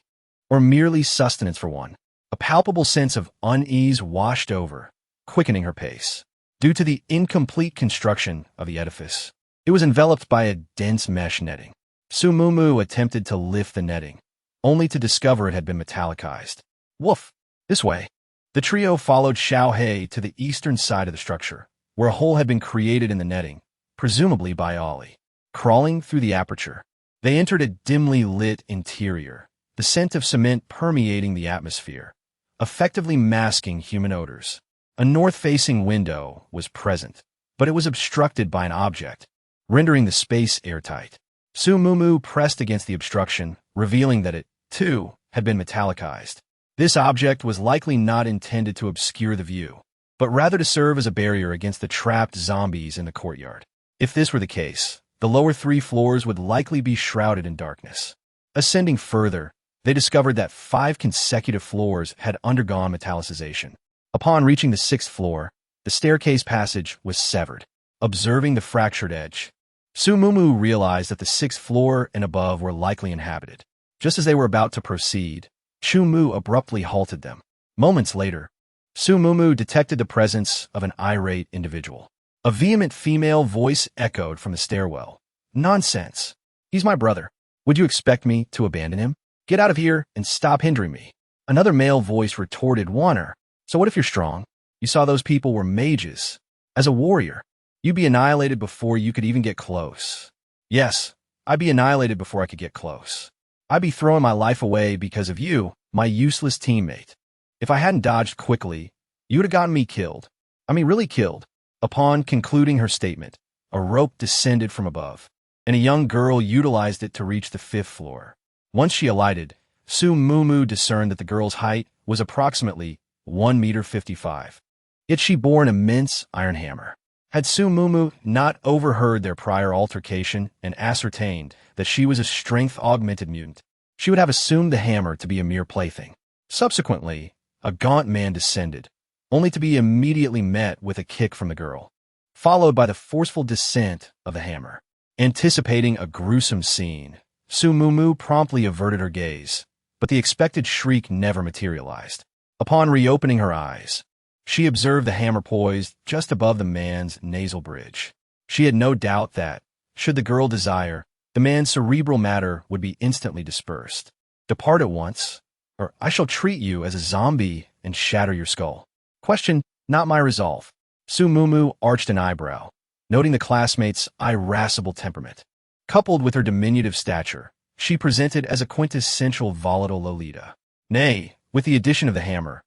or merely sustenance for one. A palpable sense of unease washed over, quickening her pace. Due to the incomplete construction of the edifice, it was enveloped by a dense mesh netting. Sumumu attempted to lift the netting, only to discover it had been metallicized. Woof! This way. The trio followed Xiao Hei to the eastern side of the structure, where a hole had been created in the netting, presumably by Ollie. Crawling through the aperture, they entered a dimly lit interior, the scent of cement permeating the atmosphere, effectively masking human odors. A north-facing window was present, but it was obstructed by an object, rendering the space airtight. Sumumu pressed against the obstruction, revealing that it, too, had been metallicized. This object was likely not intended to obscure the view, but rather to serve as a barrier against the trapped zombies in the courtyard. If this were the case, the lower 3 floors would likely be shrouded in darkness. Ascending further, they discovered that 5 consecutive floors had undergone metallicization. Upon reaching the 6th floor, the staircase passage was severed. Observing the fractured edge, Sumumu realized that the 6th floor and above were likely inhabited. Just as they were about to proceed, Chumu abruptly halted them. Moments later, Sumumu detected the presence of an irate individual. A vehement female voice echoed from the stairwell. Nonsense. He's my brother. Would you expect me to abandon him? Get out of here and stop hindering me. Another male voice retorted, Warner. So what if you're strong? You saw those people were mages. As a warrior, you'd be annihilated before you could even get close. Yes, I'd be annihilated before I could get close. I'd be throwing my life away because of you, my useless teammate. If I hadn't dodged quickly, you would have gotten me killed. I mean, really killed. Upon concluding her statement, a rope descended from above, and a young girl utilized it to reach the 5th floor. Once she alighted, Sumumu discerned that the girl's height was approximately 1.55 meters. Yet she bore an immense iron hammer. Had Sumumu not overheard their prior altercation and ascertained that she was a strength-augmented mutant, she would have assumed the hammer to be a mere plaything. Subsequently, a gaunt man descended, only to be immediately met with a kick from the girl, followed by the forceful descent of the hammer. Anticipating a gruesome scene, Sumumu promptly averted her gaze, but the expected shriek never materialized. Upon reopening her eyes, she observed the hammer poised just above the man's nasal bridge. She had no doubt that, should the girl desire, the man's cerebral matter would be instantly dispersed. Depart at once, or I shall treat you as a zombie and shatter your skull. Question, not my resolve. Sumumu arched an eyebrow, noting the classmate's irascible temperament. Coupled with her diminutive stature, she presented as a quintessential volatile Lolita. Nay, with the addition of the hammer,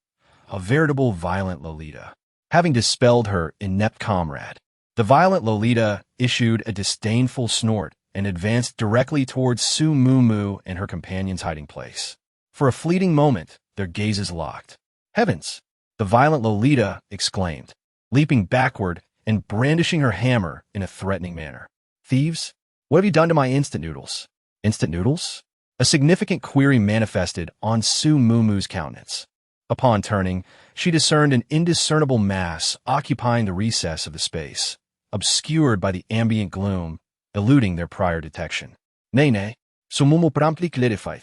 a veritable violent Lolita. Having dispelled her inept comrade, the violent Lolita issued a disdainful snort and advanced directly towards Sumumu and her companion's hiding place. For a fleeting moment, their gazes locked. Heavens! The violent Lolita exclaimed, leaping backward and brandishing her hammer in a threatening manner. Thieves, what have you done to my instant noodles? Instant noodles? A significant query manifested on Sumumu's countenance. Upon turning, she discerned an indiscernible mass occupying the recess of the space, obscured by the ambient gloom, eluding their prior detection. Nay, Sumumu promptly clarified.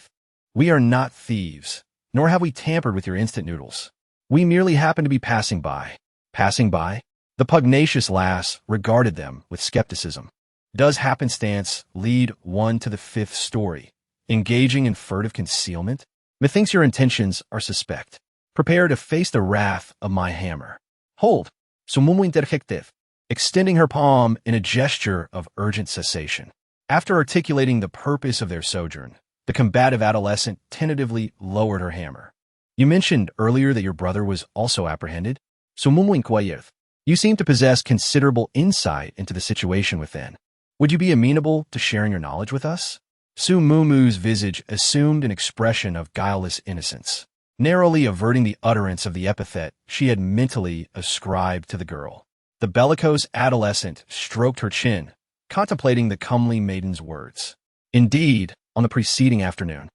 We are not thieves, nor have we tampered with your instant noodles. We merely happen to be passing by. Passing by? The pugnacious lass regarded them with skepticism. Does happenstance lead one to the 5th story? Engaging in furtive concealment? Methinks your intentions are suspect. Prepare to face the wrath of my hammer. Hold! Sumumu interjected, extending her palm in a gesture of urgent cessation. After articulating the purpose of their sojourn, the combative adolescent tentatively lowered her hammer. You mentioned earlier that your brother was also apprehended? Sumumu inquired. You seem to possess considerable insight into the situation within. Would you be amenable to sharing your knowledge with us? Sumumu's visage assumed an expression of guileless innocence, narrowly averting the utterance of the epithet she had mentally ascribed to the girl. The bellicose adolescent stroked her chin, contemplating the comely maiden's words. Indeed, on the preceding afternoon.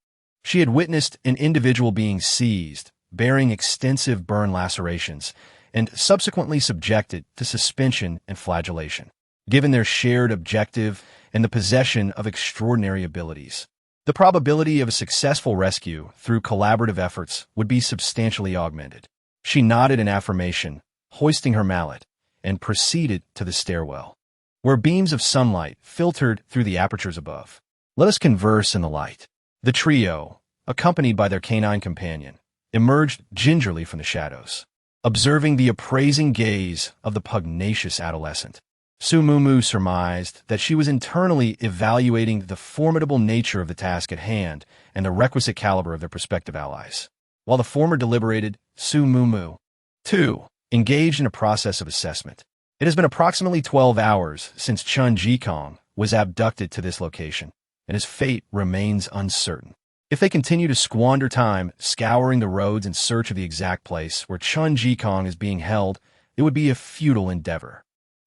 She had witnessed an individual being seized, bearing extensive burn lacerations, and subsequently subjected to suspension and flagellation. Given their shared objective and the possession of extraordinary abilities, the probability of a successful rescue through collaborative efforts would be substantially augmented. She nodded in affirmation, hoisting her mallet, and proceeded to the stairwell, where beams of sunlight filtered through the apertures above. Let us converse in the light. The trio, accompanied by their canine companion, emerged gingerly from the shadows, observing the appraising gaze of the pugnacious adolescent. Su Mumu surmised that she was internally evaluating the formidable nature of the task at hand and the requisite caliber of their prospective allies. While the former deliberated, Su Mumu, too, engaged in a process of assessment. It has been approximately 12 hours since Chun Jikong was abducted to this location, and his fate remains uncertain. If they continue to squander time scouring the roads in search of the exact place where Chun Jikong is being held, it would be a futile endeavor.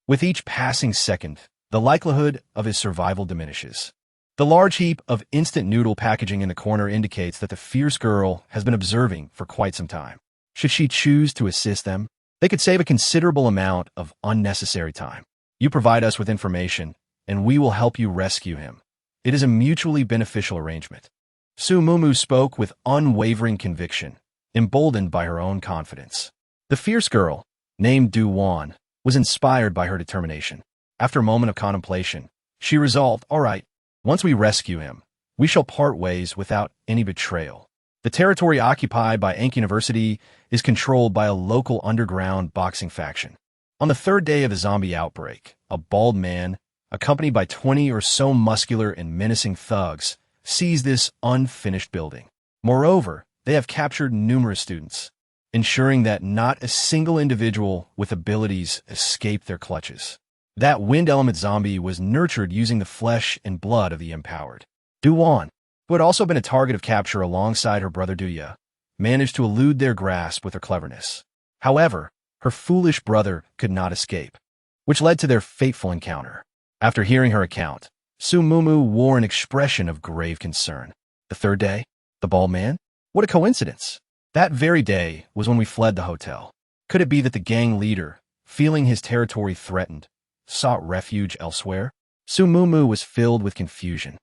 With each passing second, the likelihood of his survival diminishes. The large heap of instant noodle packaging in the corner indicates that the fierce girl has been observing for quite some time. Should she choose to assist them, they could save a considerable amount of unnecessary time. You provide us with information, and we will help you rescue him. It is a mutually beneficial arrangement. Su Mumu spoke with unwavering conviction, emboldened by her own confidence. The fierce girl, named Du Wan, was inspired by her determination. After a moment of contemplation, she resolved, all right, once we rescue him, we shall part ways without any betrayal. The territory occupied by Ank University is controlled by a local underground boxing faction. On the third day of the zombie outbreak, a bald man, accompanied by 20 or so muscular and menacing thugs, seized this unfinished building. Moreover, they have captured numerous students, ensuring that not a single individual with abilities escaped their clutches. That wind element zombie was nurtured using the flesh and blood of the empowered. Du Wan, who had also been a target of capture alongside her brother Duya, managed to elude their grasp with her cleverness. However, her foolish brother could not escape, which led to their fateful encounter. After hearing her account, Su Mumu wore an expression of grave concern. The third day? The bald man? What a coincidence! That very day was when we fled the hotel. Could it be that the gang leader, feeling his territory threatened, sought refuge elsewhere? Su Mumu was filled with confusion.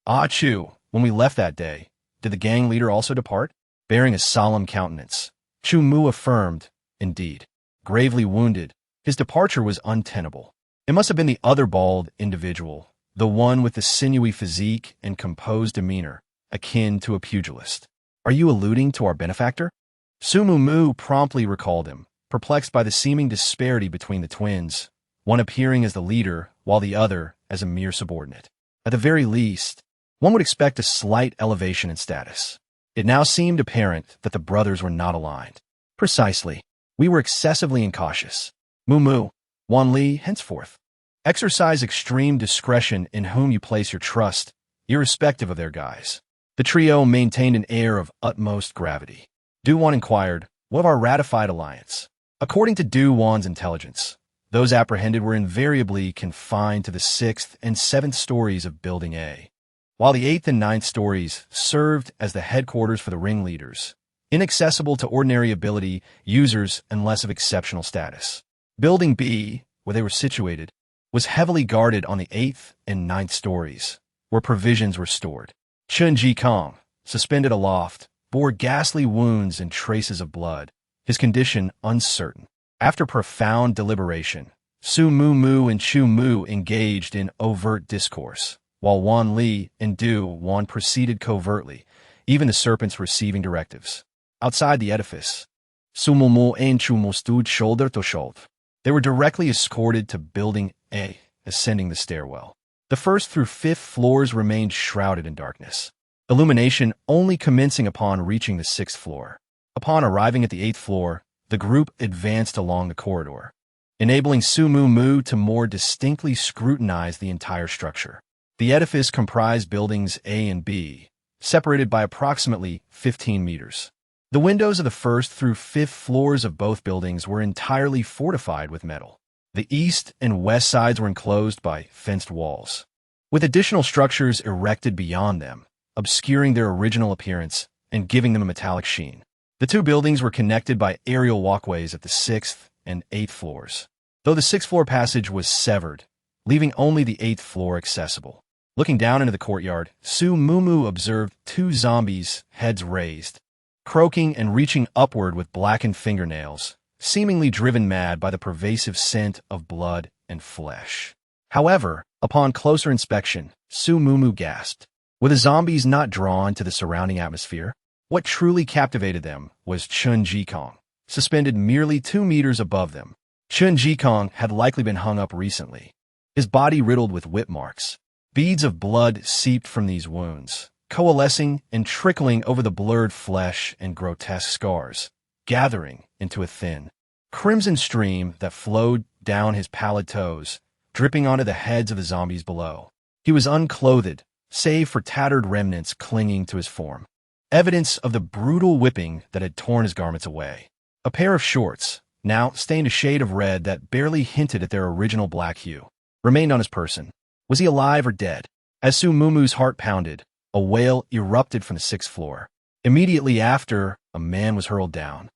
Ah Chu, when we left that day, did the gang leader also depart? Bearing a solemn countenance, Chu Mu affirmed, indeed. Gravely wounded, his departure was untenable. It must have been the other bald individual, the one with the sinewy physique and composed demeanor, akin to a pugilist. Are you alluding to our benefactor? Su Mumu promptly recalled him, perplexed by the seeming disparity between the twins, one appearing as the leader while the other as a mere subordinate. At the very least, one would expect a slight elevation in status. It now seemed apparent that the brothers were not aligned. Precisely. We were excessively incautious. Mumu, Wan Li, henceforth, exercise extreme discretion in whom you place your trust, irrespective of their guise. The trio maintained an air of utmost gravity. Du Wan inquired, what of our ratified alliance? According to Du Wan's intelligence, those apprehended were invariably confined to the 6th and 7th stories of Building A, while the 8th and 9th stories served as the headquarters for the ringleaders, inaccessible to ordinary ability users unless of exceptional status. Building B, where they were situated, was heavily guarded on the 8th and 9th stories, where provisions were stored. Chun Jikong, suspended aloft, bore ghastly wounds and traces of blood, his condition uncertain. After profound deliberation, Su Mumu and Chu Mu engaged in overt discourse, while Wan Li and Du Wan proceeded covertly, even the serpents receiving directives. Outside the edifice, Su Mumu and Chu Mu stood shoulder to shoulder. They were directly escorted to Building A, ascending the stairwell. The 1st through 5th floors remained shrouded in darkness, illumination only commencing upon reaching the 6th floor. Upon arriving at the 8th floor, the group advanced along the corridor, enabling Su Mumu to more distinctly scrutinize the entire structure. The edifice comprised buildings A and B, separated by approximately 15 meters. The windows of the 1st through 5th floors of both buildings were entirely fortified with metal. The east and west sides were enclosed by fenced walls, with additional structures erected beyond them, obscuring their original appearance and giving them a metallic sheen. The two buildings were connected by aerial walkways at the 6th and 8th floors, though the 6th floor passage was severed, leaving only the 8th floor accessible. Looking down into the courtyard, Su Mumu observed two zombies, heads raised, croaking and reaching upward with blackened fingernails, seemingly driven mad by the pervasive scent of blood and flesh. However, upon closer inspection, Su Mumu gasped. Were the zombies not drawn to the surrounding atmosphere? What truly captivated them was Chun Jikong, suspended merely 2 meters above them. Chun Jikong had likely been hung up recently, his body riddled with whip marks. Beads of blood seeped from these wounds, coalescing and trickling over the blurred flesh and grotesque scars, gathering into a thin, crimson stream that flowed down his pallid toes, dripping onto the heads of the zombies below. He was unclothed, save for tattered remnants clinging to his form, evidence of the brutal whipping that had torn his garments away. A pair of shorts, now stained a shade of red that barely hinted at their original black hue, remained on his person. Was he alive or dead? As Su Mumu's heart pounded, a wail erupted from the 6th floor. Immediately after, a man was hurled down,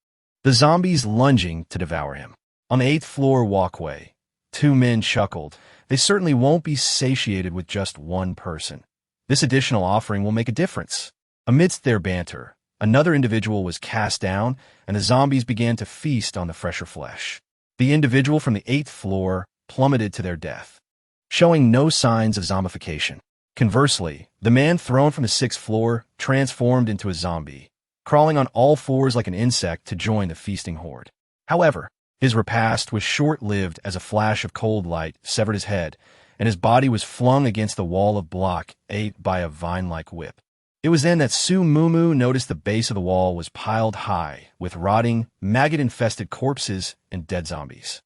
the zombies lunging to devour him. On the 8th floor walkway, two men chuckled. They certainly won't be satiated with just one person. This additional offering will make a difference. Amidst their banter, another individual was cast down, and the zombies began to feast on the fresher flesh. The individual from the 8th floor plummeted to their death, showing no signs of zombification. Conversely, the man thrown from the 6th floor transformed into a zombie, crawling on all fours like an insect to join the feasting horde. However, his repast was short-lived as a flash of cold light severed his head, and his body was flung against the wall of block 8 by a vine-like whip. It was then that Su Mumu noticed the base of the wall was piled high with rotting, maggot-infested corpses and dead zombies.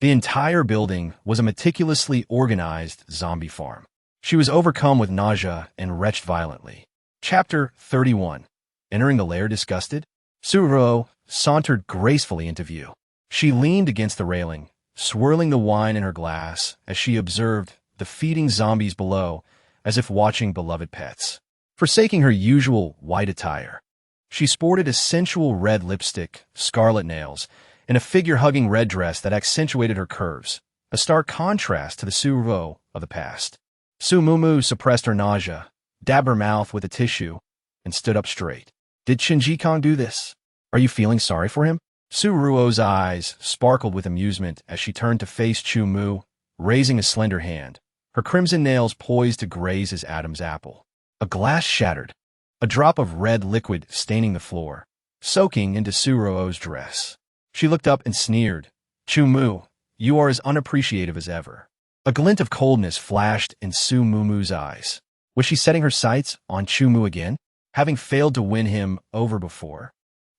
The entire building was a meticulously organized zombie farm. She was overcome with nausea and retched violently. Chapter 31. Entering the lair disgusted, Suruo sauntered gracefully into view. She leaned against the railing, swirling the wine in her glass as she observed the feeding zombies below as if watching beloved pets. Forsaking her usual white attire, she sported a sensual red lipstick, scarlet nails, and a figure-hugging red dress that accentuated her curves, a stark contrast to the Suruo of the past. Su Mumu suppressed her nausea, dabbed her mouth with a tissue, and stood up straight. Did Chun Jikong do this? Are you feeling sorry for him? Suruo's eyes sparkled with amusement as she turned to face Chu Mu, raising a slender hand, her crimson nails poised to graze his Adam's apple. A glass shattered, a drop of red liquid staining the floor, soaking into Suruo's dress. She looked up and sneered. Chu Mu, you are as unappreciative as ever. A glint of coldness flashed in Su Mumu's eyes. Was she setting her sights on Chu Mu again, having failed to win him over before?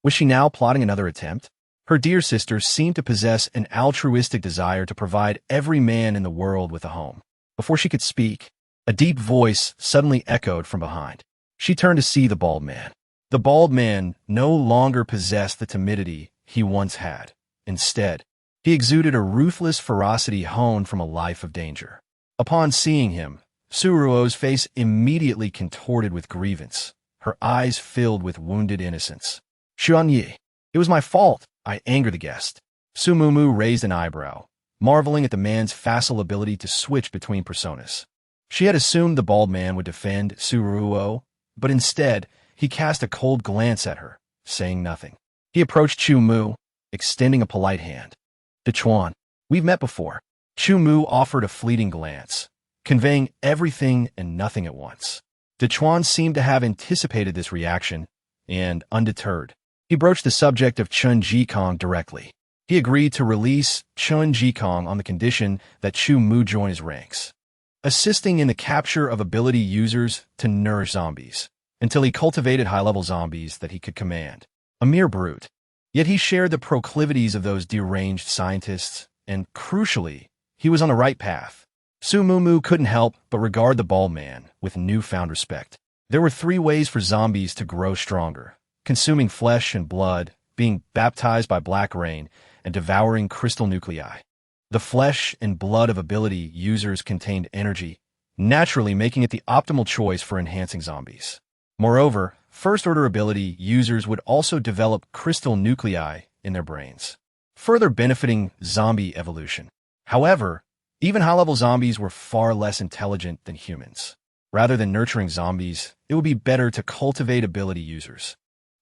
Was she now plotting another attempt? Her dear sister seemed to possess an altruistic desire to provide every man in the world with a home. Before she could speak, a deep voice suddenly echoed from behind. She turned to see the bald man. The bald man no longer possessed the timidity he once had. Instead, he exuded a ruthless ferocity honed from a life of danger. Upon seeing him, Suruo's face immediately contorted with grievance, her eyes filled with wounded innocence. Xuanyi, it was my fault. I angered the guest. Su Mumu raised an eyebrow, marveling at the man's facile ability to switch between personas. She had assumed the bald man would defend Suruo, but instead, he cast a cold glance at her, saying nothing. He approached Chu Mu, extending a polite hand. Dechuan, we've met before. Chu Mu offered a fleeting glance, conveying everything and nothing at once. Dechuan seemed to have anticipated this reaction, and, undeterred, he broached the subject of Chun Jikong directly. He agreed to release Chun Jikong on the condition that Chu Mu join his ranks, assisting in the capture of ability users to nourish zombies, until he cultivated high-level zombies that he could command. A mere brute. Yet he shared the proclivities of those deranged scientists, and, crucially, he was on the right path. Su Mumu couldn't help but regard the bald man with newfound respect. There were 3 ways for zombies to grow stronger: consuming flesh and blood, being baptized by black rain, and devouring crystal nuclei. The flesh and blood of ability users contained energy, naturally making it the optimal choice for enhancing zombies. Moreover, first-order ability users would also develop crystal nuclei in their brains, further benefiting zombie evolution. However, even high-level zombies were far less intelligent than humans. Rather than nurturing zombies, it would be better to cultivate ability users.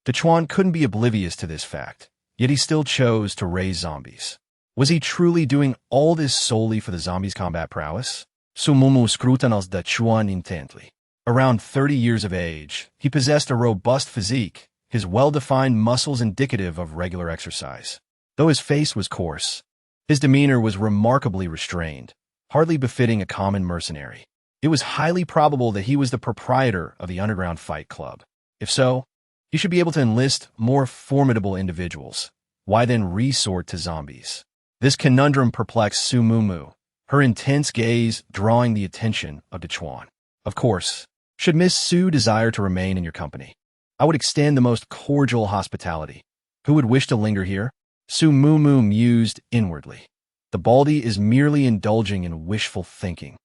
Dechuan couldn't be oblivious to this fact, yet he still chose to raise zombies. Was he truly doing all this solely for the zombies' combat prowess? Su Mumu scrutinized Dechuan intently. Around 30 years of age, he possessed a robust physique, his well-defined muscles indicative of regular exercise. Though his face was coarse, his demeanor was remarkably restrained, hardly befitting a common mercenary. It was highly probable that he was the proprietor of the Underground Fight Club. If so, he should be able to enlist more formidable individuals. Why then resort to zombies? This conundrum perplexed Su Mumu, her intense gaze drawing the attention of Dechuan. Of course, should Miss Su desire to remain in your company, I would extend the most cordial hospitality. Who would wish to linger here? Su Mumu mused inwardly. The Baldy is merely indulging in wishful thinking.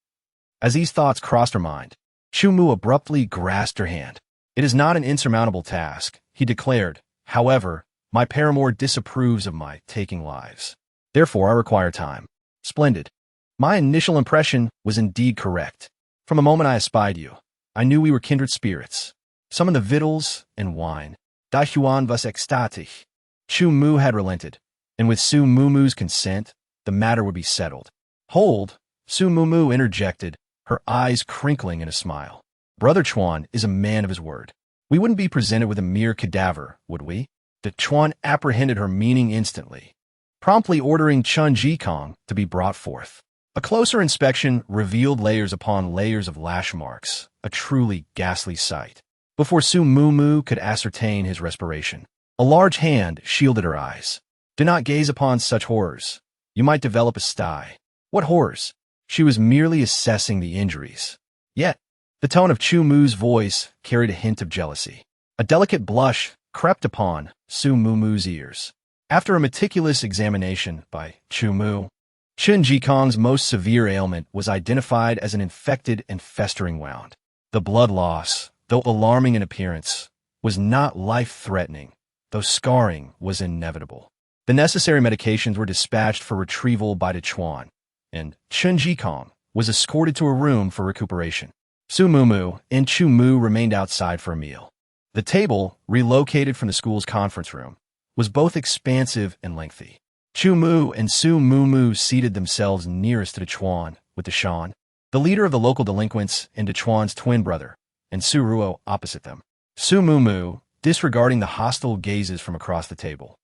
As these thoughts crossed her mind, Chu Mu abruptly grasped her hand. It is not an insurmountable task, he declared. However, my paramour disapproves of my taking lives. Therefore, I require time. Splendid. My initial impression was indeed correct. From the moment I espied you, I knew we were kindred spirits. Summon the victuals and wine. Da Huan was ecstatic. Chu Mu had relented, and with Su Mumu's consent, the matter would be settled. Hold, Su Mumu interjected, her eyes crinkling in a smile. Brother Chuan is a man of his word. We wouldn't be presented with a mere cadaver, would we? Chuan apprehended her meaning instantly, promptly ordering Chun Jikong to be brought forth. A closer inspection revealed layers upon layers of lash marks, a truly ghastly sight. Before Su Mumu could ascertain his respiration, a large hand shielded her eyes. Do not gaze upon such horrors. You might develop a sty. What horrors? She was merely assessing the injuries. Yet, the tone of Chu Mu's voice carried a hint of jealousy. A delicate blush crept upon Su Mumu's ears. After a meticulous examination by Chu Mu, Chun Jikong's most severe ailment was identified as an infected and festering wound. The blood loss, though alarming in appearance, was not life-threatening, though scarring was inevitable. The necessary medications were dispatched for retrieval by Dechuan, and Chun Jikong was escorted to a room for recuperation. Su Mumu and Chu Mu remained outside for a meal. The table, relocated from the school's conference room, was both expansive and lengthy. Chu Mu and Su Mumu seated themselves nearest to Dechuan, with Deshan, the leader of the local delinquents, and Dechuan's twin brother, and Su Ruo opposite them. Su Mumu, disregarding the hostile gazes from across the table,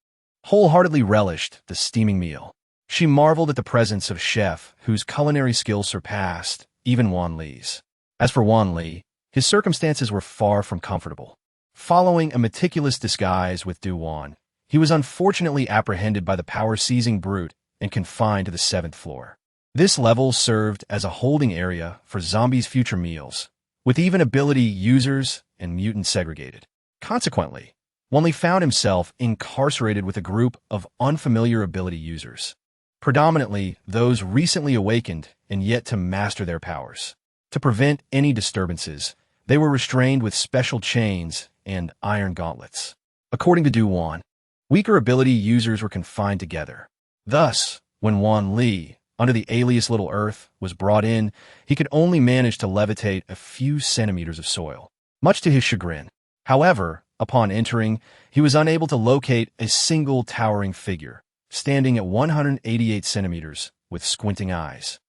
wholeheartedly relished the steaming meal. She marveled at the presence of a chef whose culinary skills surpassed even Wan Li's. As for Wan Li, his circumstances were far from comfortable. Following a meticulous disguise with Du Wan, he was unfortunately apprehended by the power-seizing brute and confined to the 7th floor. This level served as a holding area for zombies' future meals, with even ability users and mutants segregated. Consequently, Wan Li found himself incarcerated with a group of unfamiliar ability users, predominantly those recently awakened and yet to master their powers. To prevent any disturbances, they were restrained with special chains and iron gauntlets. According to Du Wan, weaker ability users were confined together. Thus, when Wan Li, under the alias Little Earth, was brought in, he could only manage to levitate a few centimeters of soil, much to his chagrin. However, upon entering, he was unable to locate a single towering figure, standing at 188 centimeters with squinting eyes.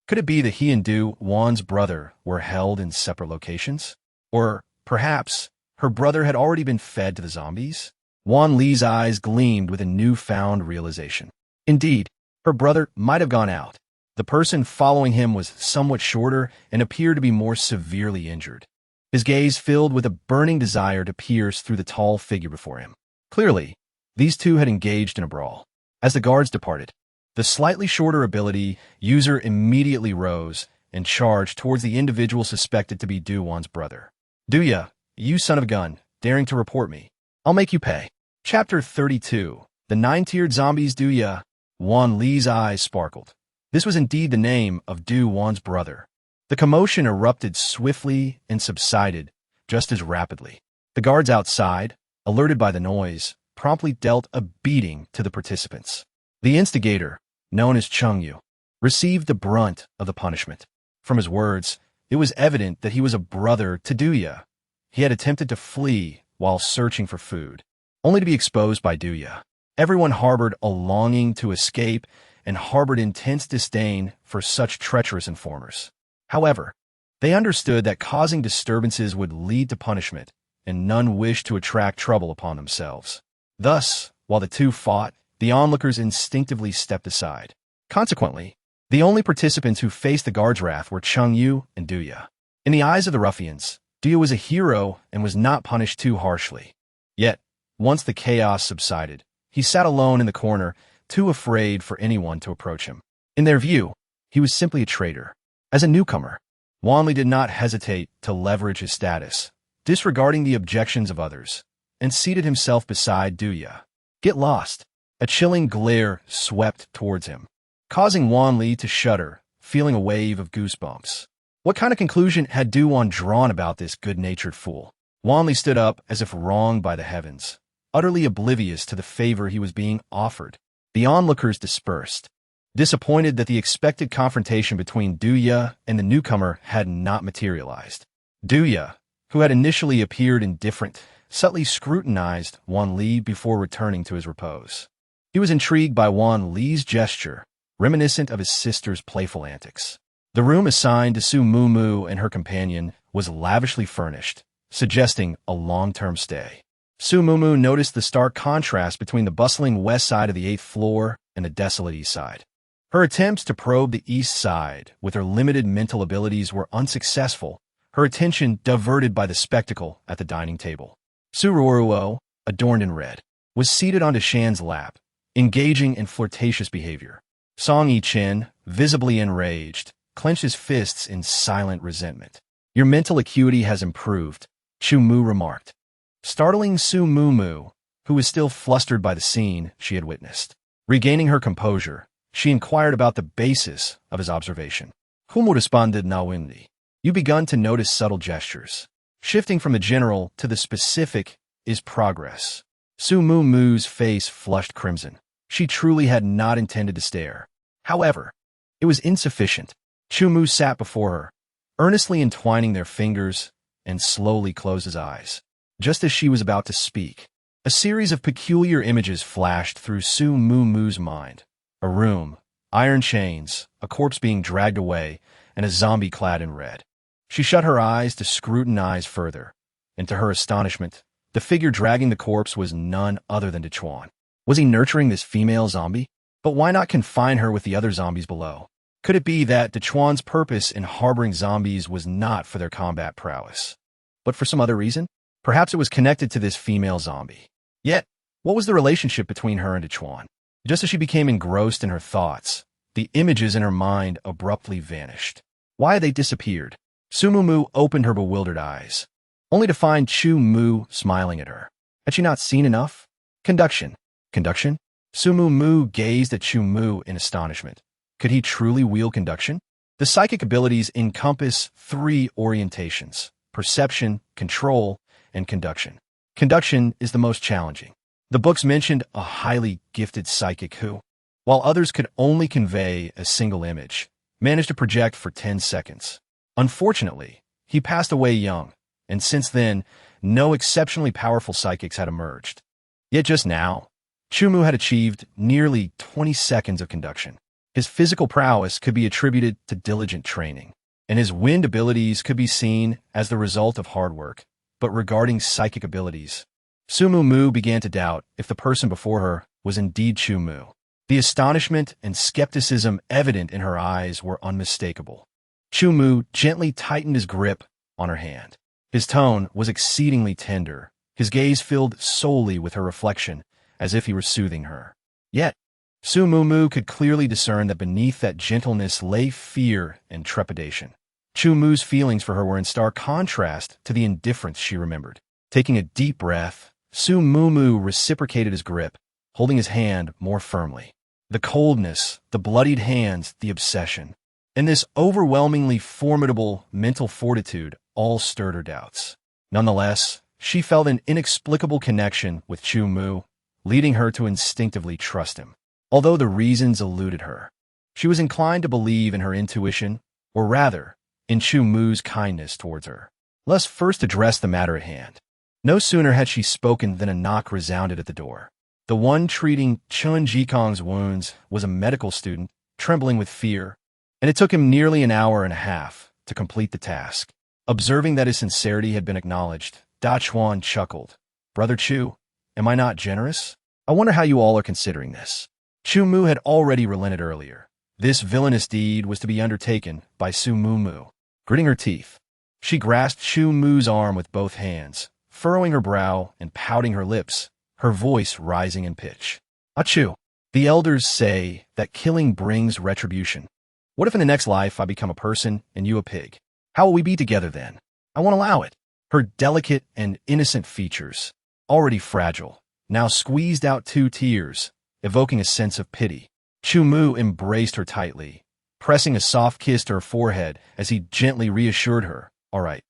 Could it be that he and Du Wan's brother were held in separate locations? Or, perhaps, her brother had already been fed to the zombies? Wan Li's eyes gleamed with a newfound realization. Indeed, her brother might have gone out. The person following him was somewhat shorter and appeared to be more severely injured. His gaze filled with a burning desire to pierce through the tall figure before him. Clearly, these two had engaged in a brawl. As the guards departed, the slightly shorter ability user immediately rose and charged towards the individual suspected to be Du Wan's brother. Duya, you son of a gun, daring to report me. I'll make you pay. Chapter 32. The 9-tiered zombies Duya. Wan Li's eyes sparkled. This was indeed the name of Du Wan's brother. The commotion erupted swiftly and subsided, just as rapidly. The guards outside, alerted by the noise, promptly dealt a beating to the participants. The instigator, known as Chung Yu, received the brunt of the punishment. From his words, it was evident that he was a brother to Duya. He had attempted to flee while searching for food, only to be exposed by Duya. Everyone harbored a longing to escape and harbored intense disdain for such treacherous informers. However, they understood that causing disturbances would lead to punishment, and none wished to attract trouble upon themselves. Thus, while the two fought, the onlookers instinctively stepped aside. Consequently, the only participants who faced the guards' wrath were Chung Yu and Duya. In the eyes of the ruffians, Duya was a hero and was not punished too harshly. Yet, once the chaos subsided, he sat alone in the corner, too afraid for anyone to approach him. In their view, he was simply a traitor. As a newcomer, Wanli did not hesitate to leverage his status, disregarding the objections of others, and seated himself beside Duya. Get lost. A chilling glare swept towards him, causing Wanli to shudder, feeling a wave of goosebumps. What kind of conclusion had Du Wan drawn about this good-natured fool? Wanli stood up as if wronged by the heavens, utterly oblivious to the favor he was being offered. The onlookers dispersed, disappointed that the expected confrontation between Duya and the newcomer had not materialized. Duya, who had initially appeared indifferent, subtly scrutinized Wan Li before returning to his repose. He was intrigued by Wan Li's gesture, reminiscent of his sister's playful antics. The room assigned to Su Mumu and her companion was lavishly furnished, suggesting a long-term stay. Su Mumu noticed the stark contrast between the bustling west side of the 8th floor and the desolate east side. Her attempts to probe the east side with her limited mental abilities were unsuccessful, her attention diverted by the spectacle at the dining table. Su Ruoruo, adorned in red, was seated on Shan's lap, engaging in flirtatious behavior. Song Yichen, visibly enraged, clenched his fists in silent resentment. Your mental acuity has improved, Chu Mu remarked, startling Su Mumu, who was still flustered by the scene she had witnessed. Regaining her composure, she inquired about the basis of his observation. Como responded Nawindi? You begun to notice subtle gestures. Shifting from the general to the specific is progress. Su Mumu's face flushed crimson. She truly had not intended to stare. However, it was insufficient. Chu Mu sat before her, earnestly entwining their fingers, and slowly closed his eyes. Just as she was about to speak, a series of peculiar images flashed through Su Mumu's mind. A room, iron chains, a corpse being dragged away, and a zombie clad in red. She shut her eyes to scrutinize further, and to her astonishment, the figure dragging the corpse was none other than Dechuan. Was he nurturing this female zombie? But why not confine her with the other zombies below? Could it be that Dechuan's purpose in harboring zombies was not for their combat prowess, but for some other reason? Perhaps it was connected to this female zombie. Yet, what was the relationship between her and Dechuan? Just as she became engrossed in her thoughts, the images in her mind abruptly vanished. Why had they disappeared? Su Mumu opened her bewildered eyes, only to find Chu Mu smiling at her. Had she not seen enough? Conduction. Conduction? Su Mumu gazed at Chu Mu in astonishment. Could he truly wield conduction? The psychic abilities encompass 3 orientations: perception, control, and conduction. Conduction is the most challenging. The books mentioned a highly gifted psychic who, while others could only convey a single image, managed to project for 10 seconds. Unfortunately, he passed away young, and since then, no exceptionally powerful psychics had emerged. Yet just now, Chu Mu had achieved nearly 20 seconds of conduction. His physical prowess could be attributed to diligent training, and his wind abilities could be seen as the result of hard work. But regarding psychic abilities, Su Mumu began to doubt if the person before her was indeed Chu Mu. The astonishment and skepticism evident in her eyes were unmistakable. Chu Mu gently tightened his grip on her hand. His tone was exceedingly tender, his gaze filled solely with her reflection, as if he were soothing her. Yet, Su Mumu could clearly discern that beneath that gentleness lay fear and trepidation. Chu Mu's feelings for her were in stark contrast to the indifference she remembered. Taking a deep breath, Su Mumu reciprocated his grip, holding his hand more firmly. The coldness, the bloodied hands, the obsession, and this overwhelmingly formidable mental fortitude all stirred her doubts. Nonetheless, she felt an inexplicable connection with Chu Mu, leading her to instinctively trust him. Although the reasons eluded her, she was inclined to believe in her intuition, or rather, in Chu Mu's kindness towards her. Let's first address the matter at hand. No sooner had she spoken than a knock resounded at the door. The one treating Chun Jikong's wounds was a medical student, trembling with fear, and it took him nearly an hour and a half to complete the task. Observing that his sincerity had been acknowledged, Da Chuan chuckled. "Brother Chu, am I not generous? I wonder how you all are considering this." Chu Mu had already relented earlier. This villainous deed was to be undertaken by Su Mu. Gritting her teeth, she grasped Chu Mu's arm with both hands, furrowing her brow and pouting her lips, her voice rising in pitch. "Chu, the elders say that killing brings retribution. What if in the next life I become a person and you a pig? How will we be together then? I won't allow it." Her delicate and innocent features, already fragile, now squeezed out 2 tears, evoking a sense of pity. Chu Mu embraced her tightly, pressing a soft kiss to her forehead as he gently reassured her. All right,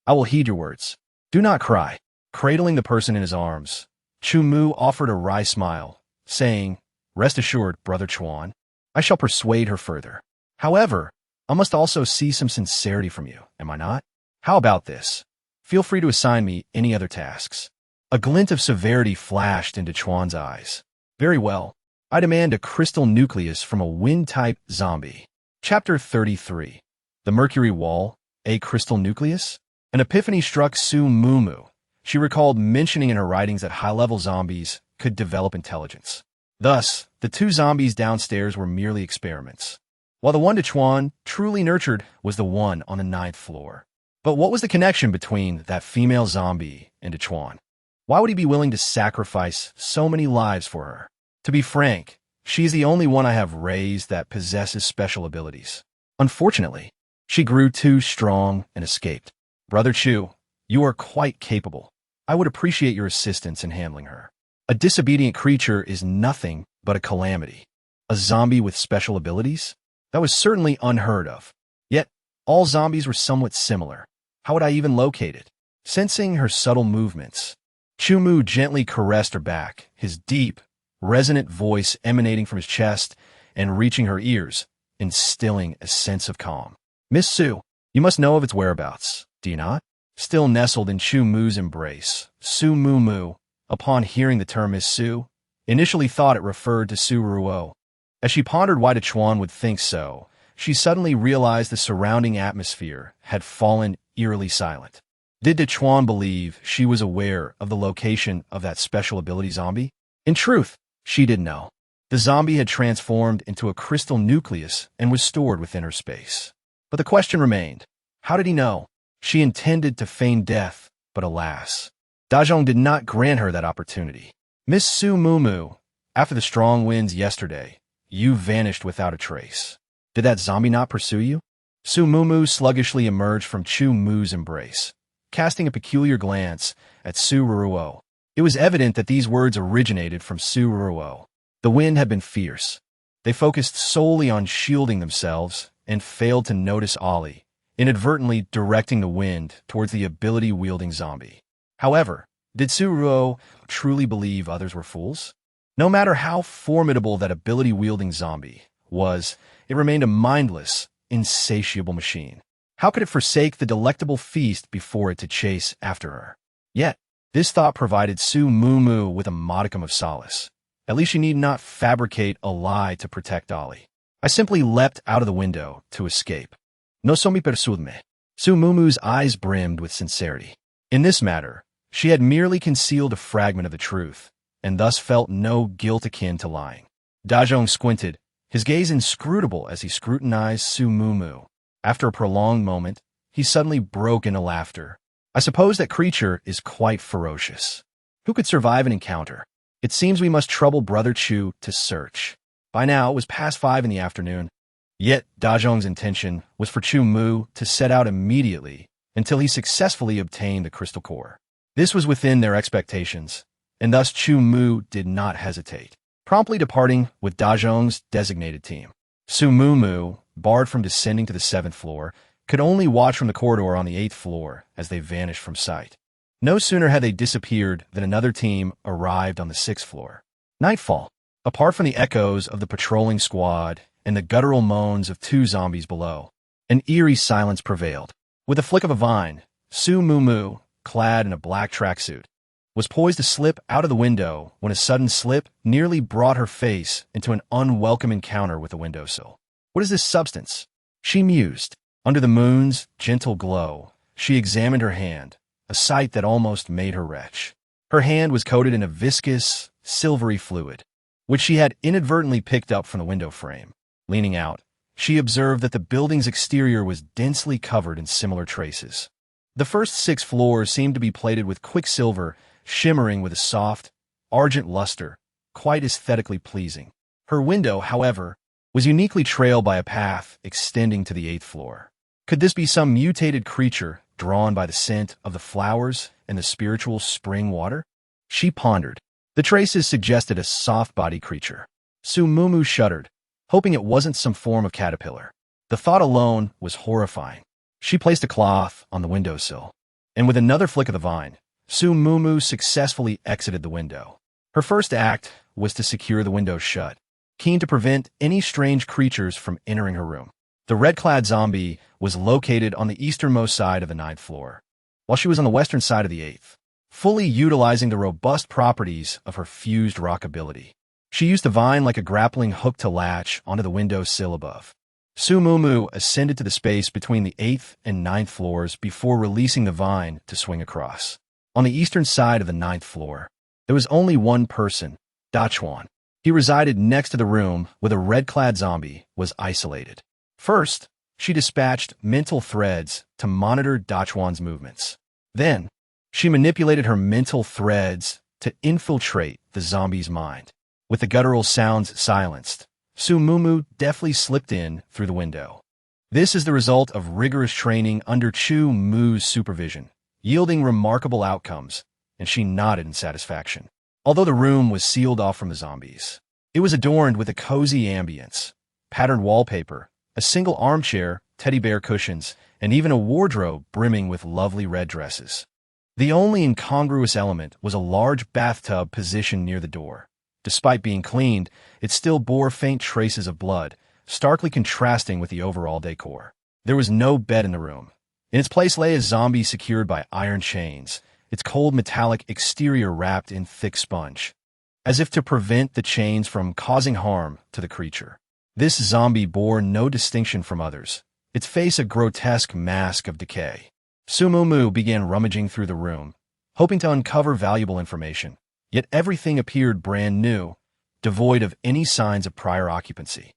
I will heed your words. Do not cry." Cradling the person in his arms, Chu Mu offered a wry smile, saying, "Rest assured, Brother Chuan, I shall persuade her further. However, I must also see some sincerity from you, am I not? How about this? Feel free to assign me any other tasks." A glint of severity flashed into Chuan's eyes. "Very well. I demand a crystal nucleus from a wind-type zombie." Chapter 33. The Mercury Wall, a crystal nucleus? An epiphany struck Su Mu. She recalled mentioning in her writings that high-level zombies could develop intelligence. Thus, the 2 zombies downstairs were merely experiments, while the one Chuan truly nurtured was the one on the 9th floor. But what was the connection between that female zombie and Chuan? Why would he be willing to sacrifice so many lives for her? To be frank, she's the only one I have raised that possesses special abilities. Unfortunately, she grew too strong and escaped. Brother Chu, you are quite capable. I would appreciate your assistance in handling her. A disobedient creature is nothing but a calamity. A zombie with special abilities? That was certainly unheard of. Yet, all zombies were somewhat similar. How would I even locate it? Sensing her subtle movements, Chu Mu gently caressed her back, his deep, resonant voice emanating from his chest and reaching her ears, instilling a sense of calm. "Miss Su, you must know of its whereabouts, do you not?" Still nestled in Chu Mu's embrace, Su Mu, upon hearing the term Miss Su, initially thought it referred to Su Ruo. As she pondered why Chuan would think so, she suddenly realized the surrounding atmosphere had fallen eerily silent. Did Chuan believe she was aware of the location of that special ability zombie? In truth, she didn't know. The zombie had transformed into a crystal nucleus and was stored within her space. But the question remained, how did he know? She intended to feign death, but alas, Dazhong did not grant her that opportunity. "Miss Su Mu, after the strong winds yesterday, you vanished without a trace. Did that zombie not pursue you?" Su Mu sluggishly emerged from Chu Mu's embrace, casting a peculiar glance at Su Ruo. It was evident that these words originated from Su Ruo. The wind had been fierce. They focused solely on shielding themselves and failed to notice Ollie, inadvertently directing the wind towards the ability-wielding zombie. However, did Su Ruo truly believe others were fools? No matter how formidable that ability-wielding zombie was, it remained a mindless, insatiable machine. How could it forsake the delectable feast before it to chase after her? Yet, this thought provided Su Mu with a modicum of solace. At least she need not fabricate a lie to protect Ollie. I simply leapt out of the window to escape. No so mi persudme. Su Mu's eyes brimmed with sincerity. In this matter, she had merely concealed a fragment of the truth, and thus felt no guilt akin to lying. Dazhong squinted, his gaze inscrutable as he scrutinized Su Mu. After a prolonged moment, he suddenly broke into laughter. "I suppose that creature is quite ferocious. Who could survive an encounter? It seems we must trouble Brother Chu to search." By now, it was past 5 in the afternoon. Yet, Dazhong's intention was for Chu Mu to set out immediately until he successfully obtained the crystal core. This was within their expectations, and thus Chu Mu did not hesitate, promptly departing with Dazhong's designated team. Su Mu, barred from descending to the 7th floor, could only watch from the corridor on the 8th floor as they vanished from sight. No sooner had they disappeared than another team arrived on the 6th floor. Nightfall. Apart from the echoes of the patrolling squad and the guttural moans of 2 zombies below, an eerie silence prevailed. With a flick of a vine, Su Mumu, clad in a black tracksuit, was poised to slip out of the window when a sudden slip nearly brought her face into an unwelcome encounter with the windowsill. What is this substance? She mused. Under the moon's gentle glow, she examined her hand, a sight that almost made her retch. Her hand was coated in a viscous, silvery fluid, which she had inadvertently picked up from the window frame. Leaning out, she observed that the building's exterior was densely covered in similar traces. The first 6 floors seemed to be plated with quicksilver, shimmering with a soft, argent luster, quite aesthetically pleasing. Her window, however, was uniquely trailed by a path extending to the 8th floor. Could this be some mutated creature drawn by the scent of the flowers and the spiritual spring water? She pondered. The traces suggested a soft-bodied creature. Su Mumu shuddered, hoping it wasn't some form of caterpillar. The thought alone was horrifying. She placed a cloth on the windowsill, and with another flick of the vine, Su Mumu successfully exited the window. Her first act was to secure the window shut, keen to prevent any strange creatures from entering her room. The red-clad zombie was located on the easternmost side of the 9th floor, while she was on the western side of the 8th, fully utilizing the robust properties of her fused rock ability. She used the vine like a grappling hook to latch onto the window sill above. Su Mumu ascended to the space between the 8th and 9th floors before releasing the vine to swing across. On the eastern side of the 9th floor, there was only one person, Dachuan. He resided next to the room where the red-clad zombie was isolated. First, she dispatched mental threads to monitor Dachuan's movements. Then, she manipulated her mental threads to infiltrate the zombie's mind. With the guttural sounds silenced, Su Mumu deftly slipped in through the window. This is the result of rigorous training under Chu Mu's supervision, yielding remarkable outcomes, and she nodded in satisfaction. Although the room was sealed off from the zombies, it was adorned with a cozy ambience, patterned wallpaper, a single armchair, teddy bear cushions, and even a wardrobe brimming with lovely red dresses. The only incongruous element was a large bathtub positioned near the door. Despite being cleaned, it still bore faint traces of blood, starkly contrasting with the overall decor. There was no bed in the room. In its place lay a zombie secured by iron chains, its cold metallic exterior wrapped in thick sponge, as if to prevent the chains from causing harm to the creature. This zombie bore no distinction from others, its face a grotesque mask of decay. Su Mumu began rummaging through the room, hoping to uncover valuable information, yet everything appeared brand new, devoid of any signs of prior occupancy.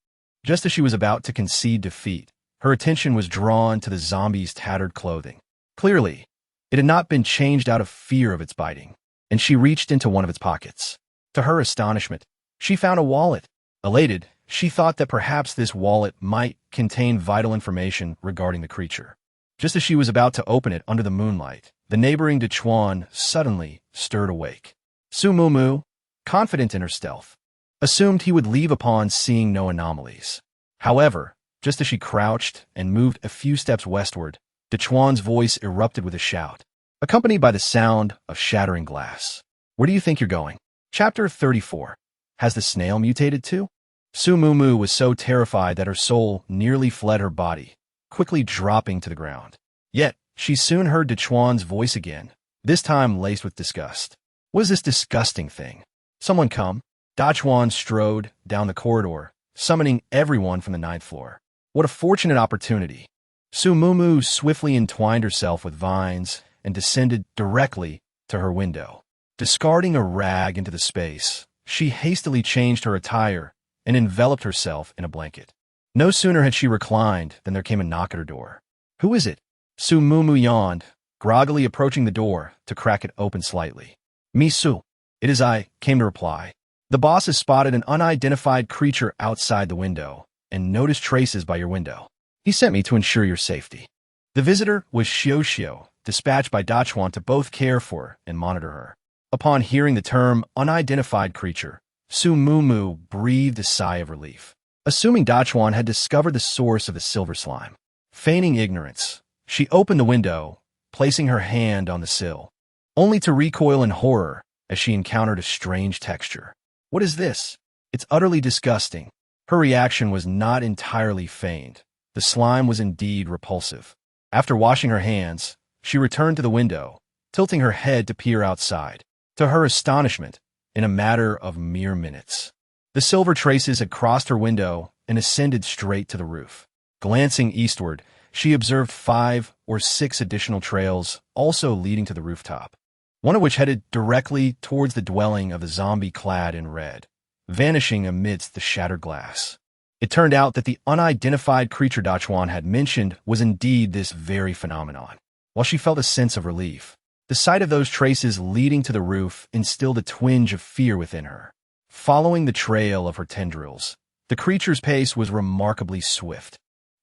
Just as she was about to concede defeat, her attention was drawn to the zombie's tattered clothing. Clearly, it had not been changed out of fear of its biting, and she reached into one of its pockets. To her astonishment, she found a wallet. Elated, she thought that perhaps this wallet might contain vital information regarding the creature. Just as she was about to open it under the moonlight, the neighboring Dachuan suddenly stirred awake. Su Mumu, confident in her stealth, assumed he would leave upon seeing no anomalies. However, just as she crouched and moved a few steps westward, Dachuan's voice erupted with a shout, accompanied by the sound of shattering glass. Where do you think you're going? Chapter 34. Has the snail mutated too? Su Mumu was so terrified that her soul nearly fled her body, quickly dropping to the ground. Yet, she soon heard Dachuan's voice again, this time laced with disgust. What is this disgusting thing? Someone come. Dachuan strode down the corridor, summoning everyone from the 9th floor. What a fortunate opportunity. Su Mumu swiftly entwined herself with vines and descended directly to her window. Discarding a rag into the space, she hastily changed her attire and enveloped herself in a blanket. No sooner had she reclined than there came a knock at her door. Who is it? Su Mumu yawned, groggily approaching the door to crack it open slightly. Me Su. It is I, came to reply. The boss has spotted an unidentified creature outside the window and noticed traces by your window. He sent me to ensure your safety. The visitor was Xiao, dispatched by Dachuan to both care for and monitor her. Upon hearing the term unidentified creature, Su Mumu breathed a sigh of relief. Assuming Dachuan had discovered the source of the silver slime, Feigning ignorance, she opened the window, placing her hand on the sill, only to recoil in horror as she encountered a strange texture. What is this? It's utterly disgusting. Her reaction was not entirely feigned. The slime was indeed repulsive. After washing her hands, she returned to the window, tilting her head to peer outside. To her astonishment, in a matter of mere minutes, the silver traces had crossed her window and ascended straight to the roof. Glancing eastward, she observed 5 or 6 additional trails also leading to the rooftop, one of which headed directly towards the dwelling of the zombie clad in red, vanishing amidst the shattered glass. It turned out that the unidentified creature Dachuan had mentioned was indeed this very phenomenon. While she felt a sense of relief, the sight of those traces leading to the roof instilled a twinge of fear within her. Following the trail of her tendrils, the creature's pace was remarkably swift,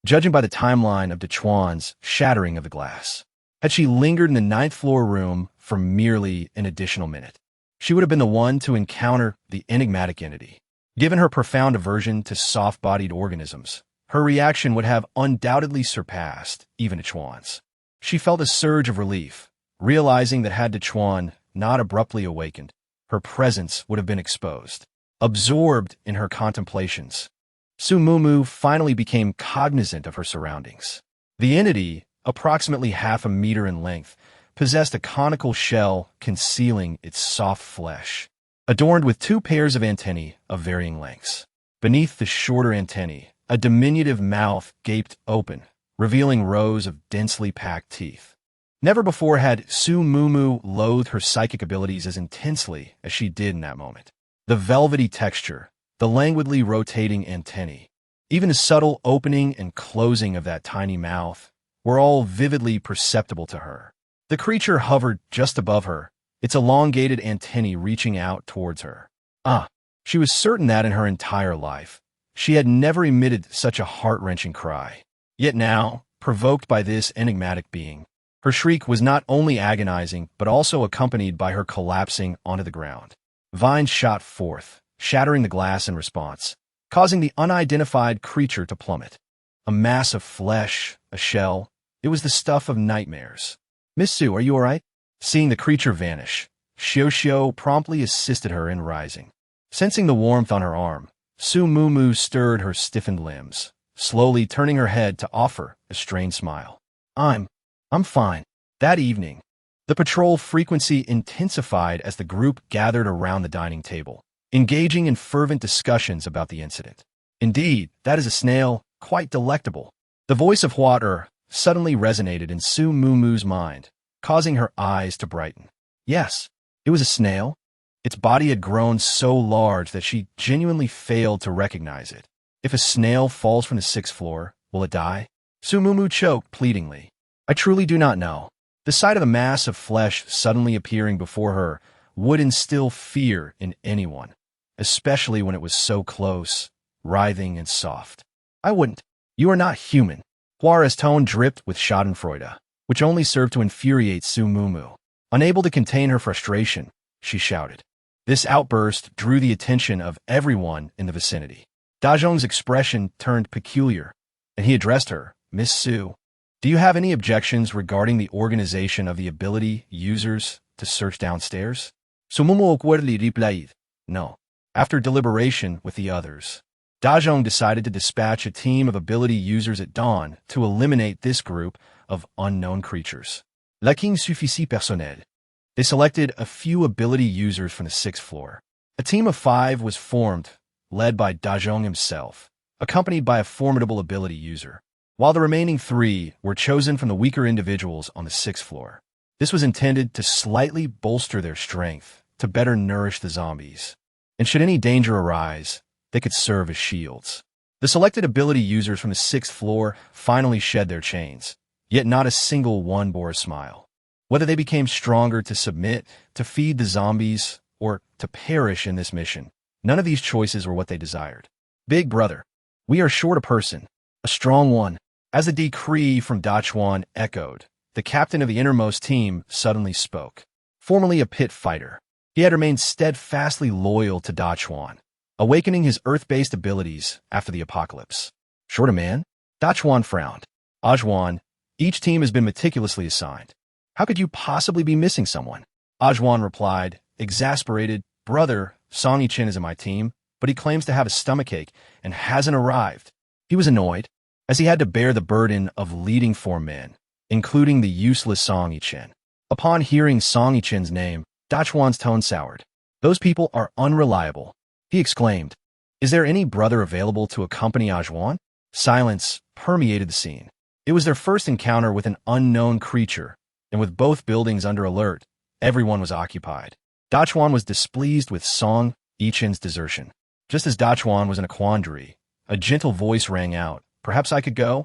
judging by the timeline of Dachuan's shattering of the glass. Had she lingered in the 9th-floor room for merely an additional minute, she would have been the one to encounter the enigmatic entity. Given her profound aversion to soft-bodied organisms, her reaction would have undoubtedly surpassed even Dachuan's. She felt a surge of relief, realizing that had Dachuan not abruptly awakened, her presence would have been exposed. Absorbed in her contemplations, Su Mumu finally became cognizant of her surroundings. The entity, approximately half a meter in length, possessed a conical shell concealing its soft flesh, adorned with 2 pairs of antennae of varying lengths. Beneath the shorter antennae, a diminutive mouth gaped open, revealing rows of densely packed teeth. Never before had Su Mumu loathed her psychic abilities as intensely as she did in that moment. The velvety texture, the languidly rotating antennae, even the subtle opening and closing of that tiny mouth were all vividly perceptible to her. The creature hovered just above her, its elongated antennae reaching out towards her. She was certain that in her entire life, she had never emitted such a heart-wrenching cry. Yet now, provoked by this enigmatic being, her shriek was not only agonizing but also accompanied by her collapsing onto the ground. Vines shot forth, shattering the glass in response, causing the unidentified creature to plummet. A mass of flesh, a shell, it was the stuff of nightmares. "Miss Su, are you all right?" Seeing the creature vanish, Xiao promptly assisted her in rising. Sensing the warmth on her arm, Su Mumu stirred her stiffened limbs, slowly turning her head to offer a strained smile. I'm fine." That evening, the patrol frequency intensified as the group gathered around the dining table, engaging in fervent discussions about the incident. "Indeed, that is a snail, quite delectable." The voice of Hua suddenly resonated in Su Mumu's mind, causing her eyes to brighten. Yes, it was a snail. Its body had grown so large that she genuinely failed to recognize it. If a snail falls from the 6th floor, will it die? Su Mumu choked pleadingly. "I truly do not know." The sight of the mass of flesh suddenly appearing before her would instill fear in anyone, especially when it was so close, writhing and soft. "I wouldn't. You are not human." Huara's tone dripped with schadenfreude, which only served to infuriate Su Mumu. Unable to contain her frustration, she shouted. This outburst drew the attention of everyone in the vicinity. Dazhong's expression turned peculiar, and he addressed her, "Miss Su, do you have any objections regarding the organization of the ability users to search downstairs?" Su Mumu replied, "No." After deliberation with the others, Dazhong decided to dispatch a team of ability users at dawn to eliminate this group of unknown creatures. La King suffisait personnel. They selected a few ability users from the 6th floor. A team of 5 was formed, led by Dazhong himself, accompanied by a formidable ability user, while the remaining 3 were chosen from the weaker individuals on the 6th floor. This was intended to slightly bolster their strength, to better nourish the zombies, and should any danger arise, they could serve as shields. The selected ability users from the 6th floor finally shed their chains, yet not a single one bore a smile. Whether they became stronger to submit, to feed the zombies, or to perish in this mission, none of these choices were what they desired. "Big brother, we are short a person, a strong one." As the decree from Dachuan echoed, the captain of the innermost team suddenly spoke. Formerly a pit fighter, he had remained steadfastly loyal to Dachuan, awakening his earth-based abilities after the apocalypse. "Short a man?" Dachuan frowned. Ajwan, each team has been meticulously assigned. How could you possibly be missing someone? Ajwan replied, exasperated, brother, Song Yi-Chen is in my team, but he claims to have a stomachache and hasn't arrived. He was annoyed, as he had to bear the burden of leading 4 men, including the useless Song Yi-Chen. Upon hearing Song Yi-Chen's name, Dachwan's tone soured. Those people are unreliable, he exclaimed. Is there any brother available to accompany Ajwan? Silence permeated the scene. It was their first encounter with an unknown creature, and with both buildings under alert, everyone was occupied. Dachwan was displeased with Song Yi-Chen's desertion. Just as Dachwan was in a quandary, a gentle voice rang out, perhaps I could go?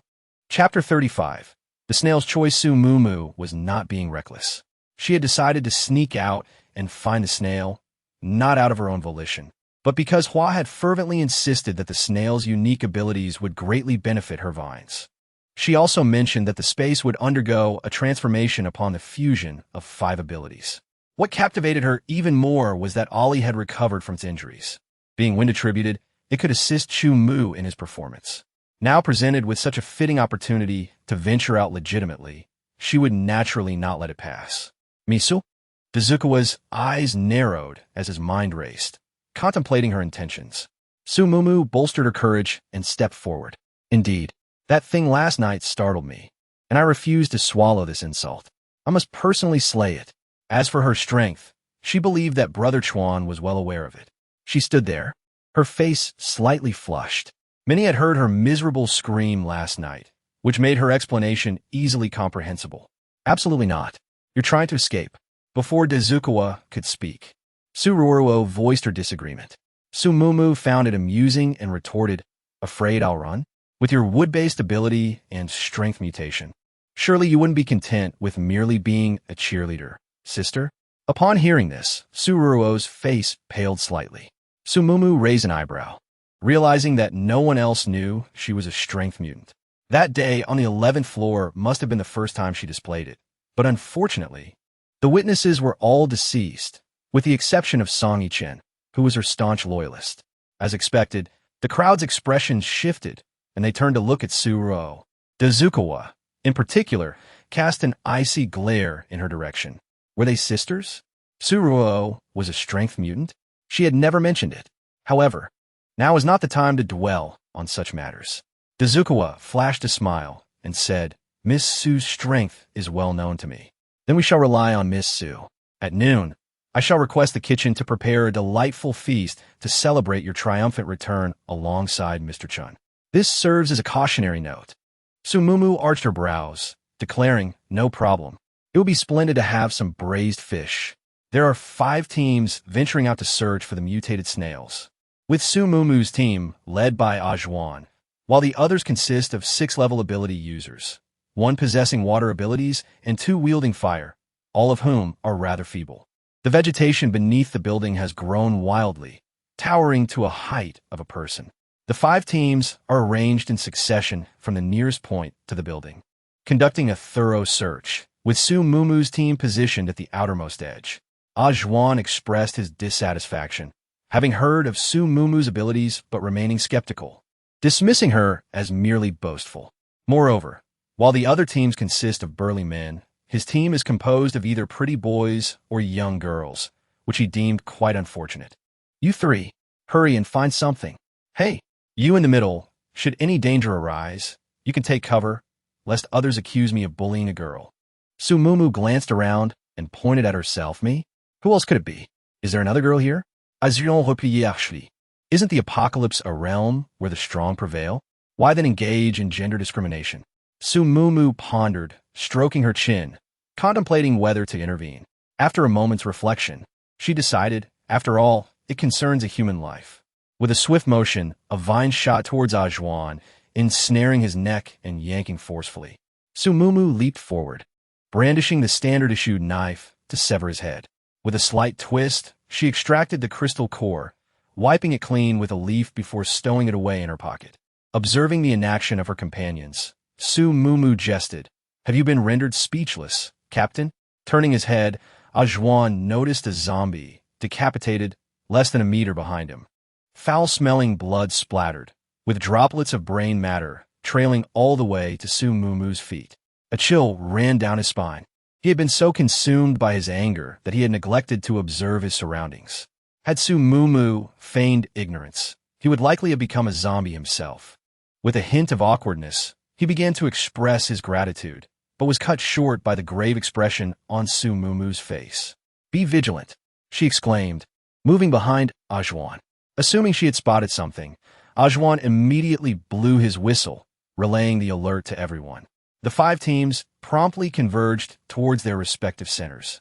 Chapter 35. The snail's choice. Su Mumu was not being reckless. She had decided to sneak out and find the snail, not out of her own volition, but because Hua had fervently insisted that the snail's unique abilities would greatly benefit her vines. She also mentioned that the space would undergo a transformation upon the fusion of 5 abilities. What captivated her even more was that Ollie had recovered from its injuries. Being wind-attributed, it could assist Chu Mu in his performance. Now presented with such a fitting opportunity to venture out legitimately, she would naturally not let it pass. Misu? Dazukawa's eyes narrowed as his mind raced, contemplating her intentions. Su Mumu bolstered her courage and stepped forward. Indeed, that thing last night startled me, and I refused to swallow this insult. I must personally slay it. As for her strength, she believed that Brother Chuan was well aware of it. She stood there, her face slightly flushed. Many had heard her miserable scream last night, which made her explanation easily comprehensible. Absolutely not. You're trying to escape. Before Dazukawa could speak, Suruo voiced her disagreement. Su Mumu found it amusing and retorted, afraid I'll run? With your wood-based ability and strength mutation, surely you wouldn't be content with merely being a cheerleader, sister? Upon hearing this, Suruo's face paled slightly. Su Mumu raised an eyebrow, realizing that no one else knew she was a strength mutant. That day on the 11th floor must have been the first time she displayed it, but unfortunately, the witnesses were all deceased, with the exception of Song Yi-Chen, who was her staunch loyalist. As expected, the crowd's expressions shifted, and they turned to look at Suruo. Dazukawa, in particular, cast an icy glare in her direction. Were they sisters? Suruo was a strength mutant? She had never mentioned it. However, now is not the time to dwell on such matters. Dazukawa flashed a smile and said, Miss Su's strength is well known to me. Then we shall rely on Miss Su. At noon, I shall request the kitchen to prepare a delightful feast to celebrate your triumphant return alongside Mr. Chun. This serves as a cautionary note. Su Mumu arched her brows, declaring, no problem. It will be splendid to have some braised fish. There are 5 teams venturing out to search for the mutated snails, with Su Mumu's team led by Ajwan, while the others consist of 6-level ability users, 1 possessing water abilities and 2 wielding fire, all of whom are rather feeble. The vegetation beneath the building has grown wildly, towering to a height of a person. The 5 teams are arranged in succession from the nearest point to the building, conducting a thorough search, with Su Mumu's team positioned at the outermost edge. Ajwan expressed his dissatisfaction, having heard of Su Mumu's abilities but remaining skeptical, dismissing her as merely boastful. Moreover, while the other teams consist of burly men, his team is composed of either pretty boys or young girls, which he deemed quite unfortunate. You 3, hurry and find something. Hey, you in the middle, should any danger arise, you can take cover, lest others accuse me of bullying a girl. Su Mumu glanced around and pointed at herself. Me? Who else could it be? Is there another girl here? Isn't the apocalypse a realm where the strong prevail? Why then engage in gender discrimination? Su Mumu pondered, stroking her chin, contemplating whether to intervene. After a moment's reflection, she decided, after all, it concerns a human life. With a swift motion, a vine shot towards Ajwan, ensnaring his neck and yanking forcefully. Su Mumu leaped forward, brandishing the standard-issued knife to sever his head. With a slight twist, she extracted the crystal core, wiping it clean with a leaf before stowing it away in her pocket. Observing the inaction of her companions, Su Mumu jested. Have you been rendered speechless, Captain? Turning his head, Ajwan noticed a zombie, decapitated, less than a meter behind him. Foul-smelling blood splattered, with droplets of brain matter trailing all the way to Su Mumu's feet. A chill ran down his spine. He had been so consumed by his anger that he had neglected to observe his surroundings. Had Su Mumu feigned ignorance, he would likely have become a zombie himself. With a hint of awkwardness, he began to express his gratitude, but was cut short by the grave expression on Su Mumu's face. "Be vigilant," she exclaimed, moving behind Ajuan. Assuming she had spotted something, Ajuan immediately blew his whistle, relaying the alert to everyone. The 5 teams promptly converged towards their respective centers,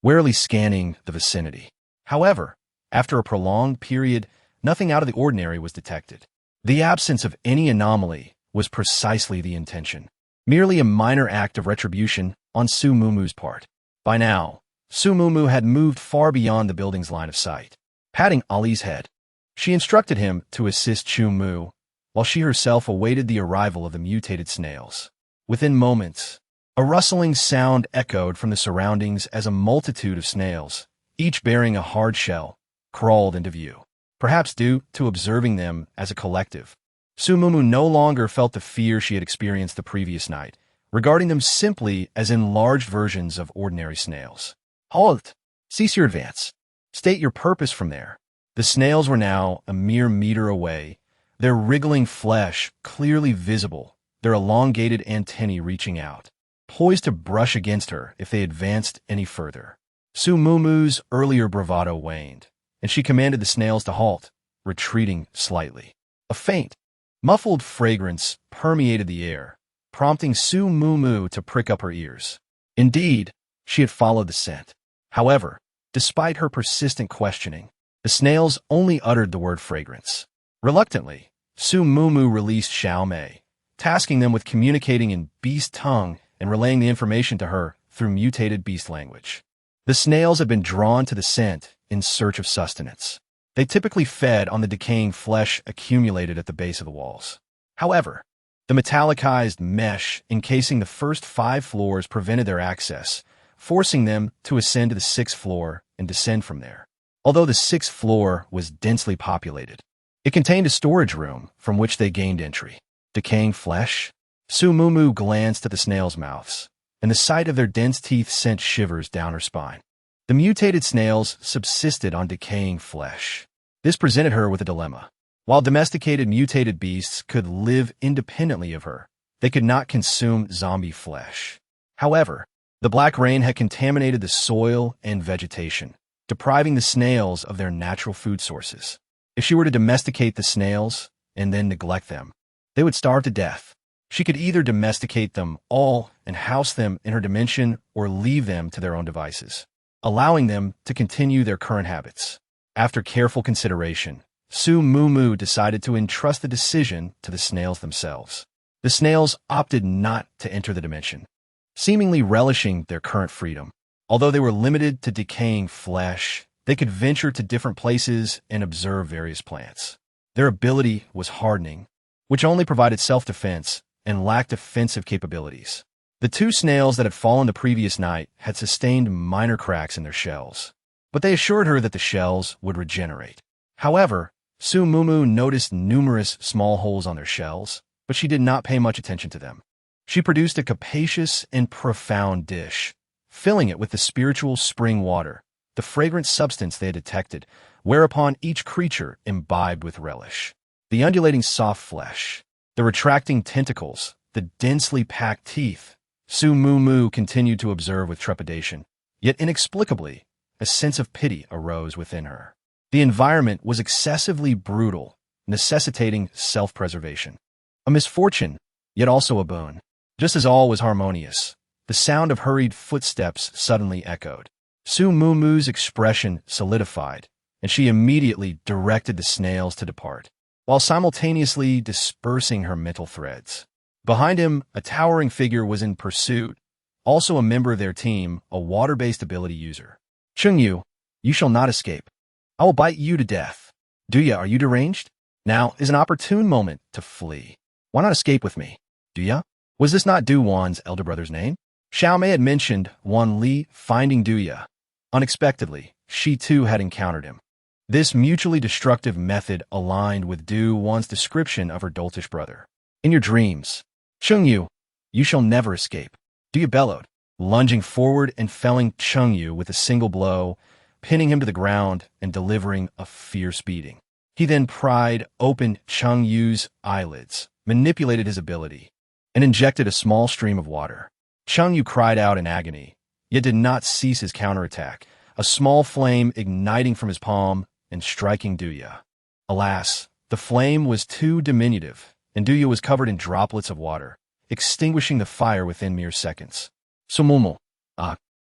warily scanning the vicinity. However, after a prolonged period, nothing out of the ordinary was detected. The absence of any anomaly was precisely the intention, merely a minor act of retribution on Su Mumu's part. By now, Su Mumu had moved far beyond the building's line of sight. Patting Ali's head, she instructed him to assist Chu Mu, while she herself awaited the arrival of the mutated snails. Within moments, a rustling sound echoed from the surroundings as a multitude of snails, each bearing a hard shell, crawled into view. Perhaps due to observing them as a collective, Su Mumu no longer felt the fear she had experienced the previous night, regarding them simply as enlarged versions of ordinary snails. "Halt! Cease your advance. State your purpose from there." The snails were now a mere meter away, their wriggling flesh clearly visible, their elongated antennae reaching out, poised to brush against her if they advanced any further. Su Mumu's earlier bravado waned, and she commanded the snails to halt, retreating slightly. A faint, muffled fragrance permeated the air, prompting Su Mumu to prick up her ears. Indeed, she had followed the scent. However, despite her persistent questioning, the snails only uttered the word fragrance. Reluctantly, Su Mumu released Xiao Mei, tasking them with communicating in beast tongue and relaying the information to her through mutated beast language. The snails had been drawn to the scent in search of sustenance. They typically fed on the decaying flesh accumulated at the base of the walls. However, the metallicized mesh encasing the first 5 floors prevented their access, forcing them to ascend to the 6th floor and descend from there. Although the 6th floor was densely populated, it contained a storage room from which they gained entry. Decaying flesh? Su Mumu glanced at the snails' mouths, and the sight of their dense teeth sent shivers down her spine. The mutated snails subsisted on decaying flesh. This presented her with a dilemma. While domesticated mutated beasts could live independently of her, they could not consume zombie flesh. However, the black rain had contaminated the soil and vegetation, depriving the snails of their natural food sources. If she were to domesticate the snails and then neglect them, they would starve to death. She could either domesticate them all and house them in her dimension or leave them to their own devices, allowing them to continue their current habits. After careful consideration, Su Mumu decided to entrust the decision to the snails themselves. The snails opted not to enter the dimension, seemingly relishing their current freedom. Although they were limited to decaying flesh, they could venture to different places and observe various plants. Their ability was hardening, which only provided self-defense and lacked offensive capabilities. The 2 snails that had fallen the previous night had sustained minor cracks in their shells, but they assured her that the shells would regenerate. However, Su Mumu noticed numerous small holes on their shells, but she did not pay much attention to them. She produced a capacious and profound dish, filling it with the spiritual spring water, the fragrant substance they had detected, whereupon each creature imbibed with relish. The undulating soft flesh, the retracting tentacles, the densely packed teeth. Su Mumu continued to observe with trepidation, yet inexplicably, a sense of pity arose within her. The environment was excessively brutal, necessitating self-preservation. A misfortune, yet also a boon. Just as all was harmonious, the sound of hurried footsteps suddenly echoed. Su Mumu's expression solidified, and she immediately directed the snails to depart, while simultaneously dispersing her mental threads. Behind him, a towering figure was in pursuit, also a member of their team, a water-based ability user. "Chengyu, you shall not escape. I will bite you to death. Duya, are you deranged? Now is an opportune moment to flee. Why not escape with me? Duya?" Was this not Du Wan's elder brother's name? Xiao Mei had mentioned Wan Li finding Duya. Unexpectedly, she too had encountered him. This mutually destructive method aligned with Du Wan's description of her doltish brother. In your dreams, Chengyu, you shall never escape. Duya bellowed, lunging forward and felling Chengyu with a single blow, pinning him to the ground and delivering a fierce beating. He then pried open Chengyu's eyelids, manipulated his ability, and injected a small stream of water. Chengyu cried out in agony, yet did not cease his counterattack, a small flame igniting from his palm and striking Duya. Alas, the flame was too diminutive, and Duya was covered in droplets of water, extinguishing the fire within mere seconds. Sumumu.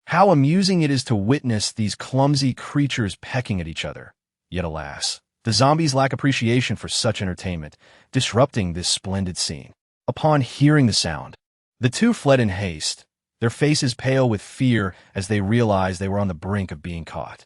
How amusing it is to witness these clumsy creatures pecking at each other. Yet alas, the zombies lack appreciation for such entertainment, disrupting this splendid scene. Upon hearing the sound, the two fled in haste, their faces pale with fear as they realized they were on the brink of being caught.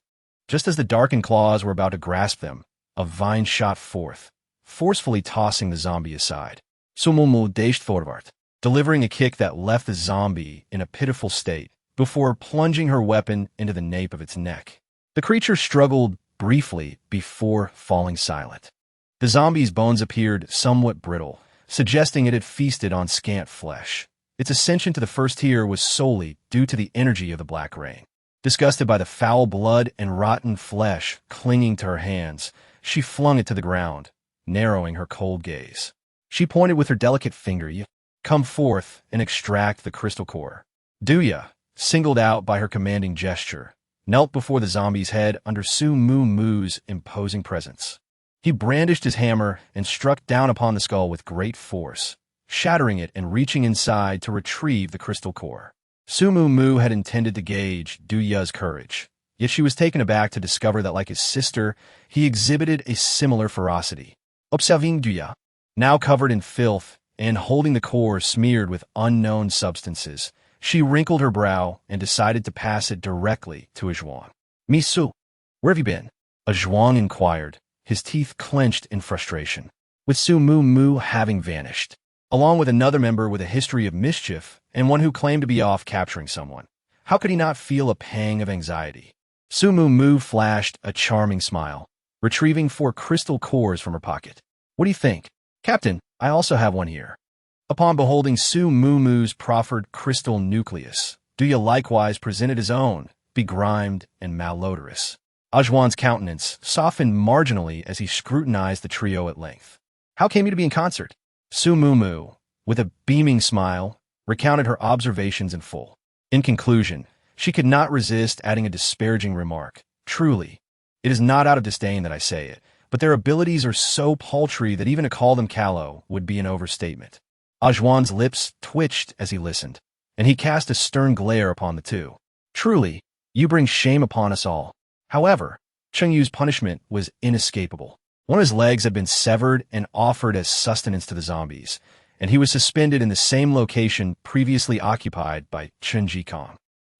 Just as the darkened claws were about to grasp them, a vine shot forth, forcefully tossing the zombie aside. Sumumu dashed forward, delivering a kick that left the zombie in a pitiful state before plunging her weapon into the nape of its neck. The creature struggled briefly before falling silent. The zombie's bones appeared somewhat brittle, suggesting it had feasted on scant flesh. Its ascension to the first tier was solely due to the energy of the Black Rain. Disgusted by the foul blood and rotten flesh clinging to her hands, she flung it to the ground, narrowing her cold gaze. She pointed with her delicate finger, "Come forth and extract the crystal core." Duya, singled out by her commanding gesture, knelt before the zombie's head under Sumumu's imposing presence. He brandished his hammer and struck down upon the skull with great force, shattering it and reaching inside to retrieve the crystal core. Sumumu had intended to gauge Duya's courage, yet she was taken aback to discover that, like his sister, he exhibited a similar ferocity. Observing Duya, now covered in filth and holding the core smeared with unknown substances, she wrinkled her brow and decided to pass it directly to Zhuang. "Misu, where have you been?" Zhuang inquired, his teeth clenched in frustration. With Sumumu having vanished, along with another member with a history of mischief and one who claimed to be off capturing someone, how could he not feel a pang of anxiety? Sumumu flashed a charming smile, retrieving 4 crystal cores from her pocket. "What do you think? Captain, I also have one here." Upon beholding Sumumu's proffered crystal nucleus, Duya likewise presented his own, begrimed and malodorous. Zhuang's countenance softened marginally as he scrutinized the trio at length. "How came you to be in concert?" Sumumu, with a beaming smile, recounted her observations in full. In conclusion, she could not resist adding a disparaging remark. "Truly, it is not out of disdain that I say it, but their abilities are so paltry that even to call them callow would be an overstatement." Zhuang's lips twitched as he listened, and he cast a stern glare upon the two. "Truly, you bring shame upon us all." However, Chengyu's punishment was inescapable. One of his legs had been severed and offered as sustenance to the zombies, and he was suspended in the same location previously occupied by Chen Jikong.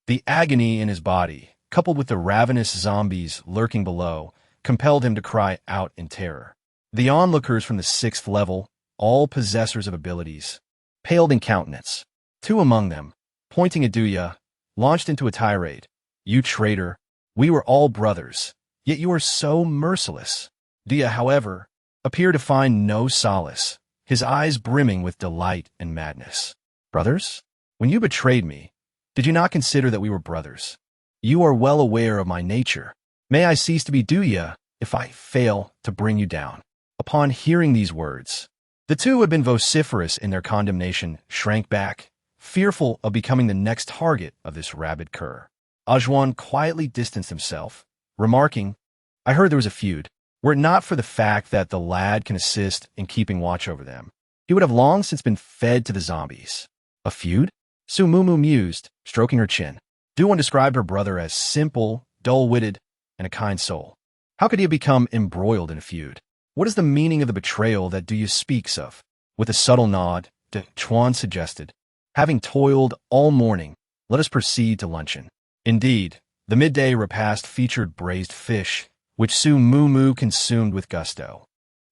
The agony in his body, coupled with the ravenous zombies lurking below, compelled him to cry out in terror. The onlookers from the 6th level, all possessors of abilities, paled in countenance. 2 among them, pointing at Duya, launched into a tirade. "You traitor, we were all brothers, yet you are so merciless." Duya, however, appeared to find no solace, his eyes brimming with delight and madness. "Brothers? When you betrayed me, did you not consider that we were brothers? You are well aware of my nature. May I cease to be Duya if I fail to bring you down." Upon hearing these words, the two who had been vociferous in their condemnation shrank back, fearful of becoming the next target of this rabid cur. Zhuang quietly distanced himself, remarking, "I heard there was a feud. Were it not for the fact that the lad can assist in keeping watch over them, he would have long since been fed to the zombies." "A feud?" Sumumu mused, stroking her chin. Duan described her brother as simple, dull-witted, and a kind soul. How could he have become embroiled in a feud? What is the meaning of the betrayal that Duya speaks of? With a subtle nod, De Chuan suggested, "Having toiled all morning, let us proceed to luncheon." Indeed, the midday repast featured braised fish, which Sumumu consumed with gusto.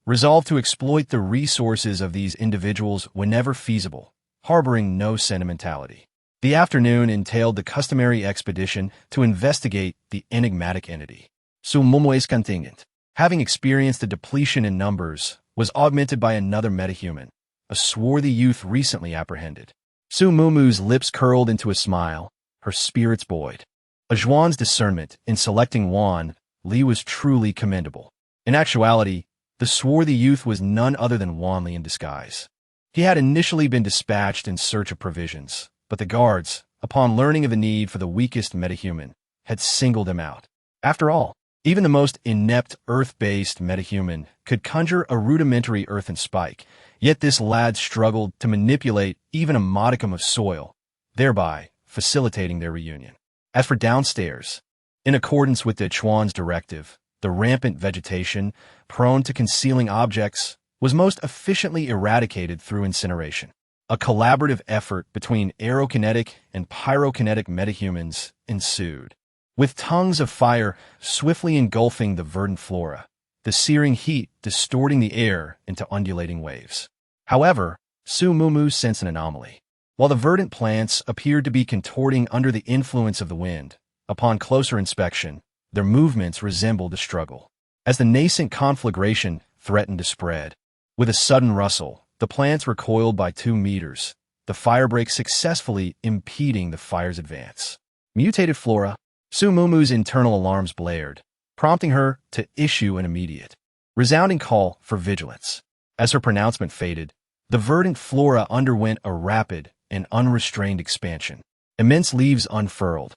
Resolved to exploit the resources of these individuals whenever feasible, harboring no sentimentality. The afternoon entailed the customary expedition to investigate the enigmatic entity. Sumumu's contingent, having experienced a depletion in numbers, was augmented by another metahuman, a swarthy youth recently apprehended. Su Mumu's lips curled into a smile, her spirits buoyed. Zhuan's discernment in selecting Wan Li was truly commendable. In actuality, the swarthy youth was none other than Wan Li in disguise. He had initially been dispatched in search of provisions, but the guards, upon learning of the need for the weakest metahuman, had singled him out. After all, even the most inept Earth-based metahuman could conjure a rudimentary earthen spike, yet this lad struggled to manipulate even a modicum of soil, thereby facilitating their reunion. As for downstairs, in accordance with the Chuan's directive, the rampant vegetation, prone to concealing objects, was most efficiently eradicated through incineration. A collaborative effort between aerokinetic and pyrokinetic metahumans ensued. With tongues of fire swiftly engulfing the verdant flora, the searing heat distorting the air into undulating waves. However, Su Mumu sensed an anomaly. While the verdant plants appeared to be contorting under the influence of the wind, upon closer inspection, their movements resembled a struggle. As the nascent conflagration threatened to spread, with a sudden rustle, the plants recoiled by 2 meters, the firebreak successfully impeding the fire's advance. Mutated flora. Su Mumu's internal alarms blared, prompting her to issue an immediate, resounding call for vigilance. As her pronouncement faded, the verdant flora underwent a rapid and unrestrained expansion. Immense leaves unfurled,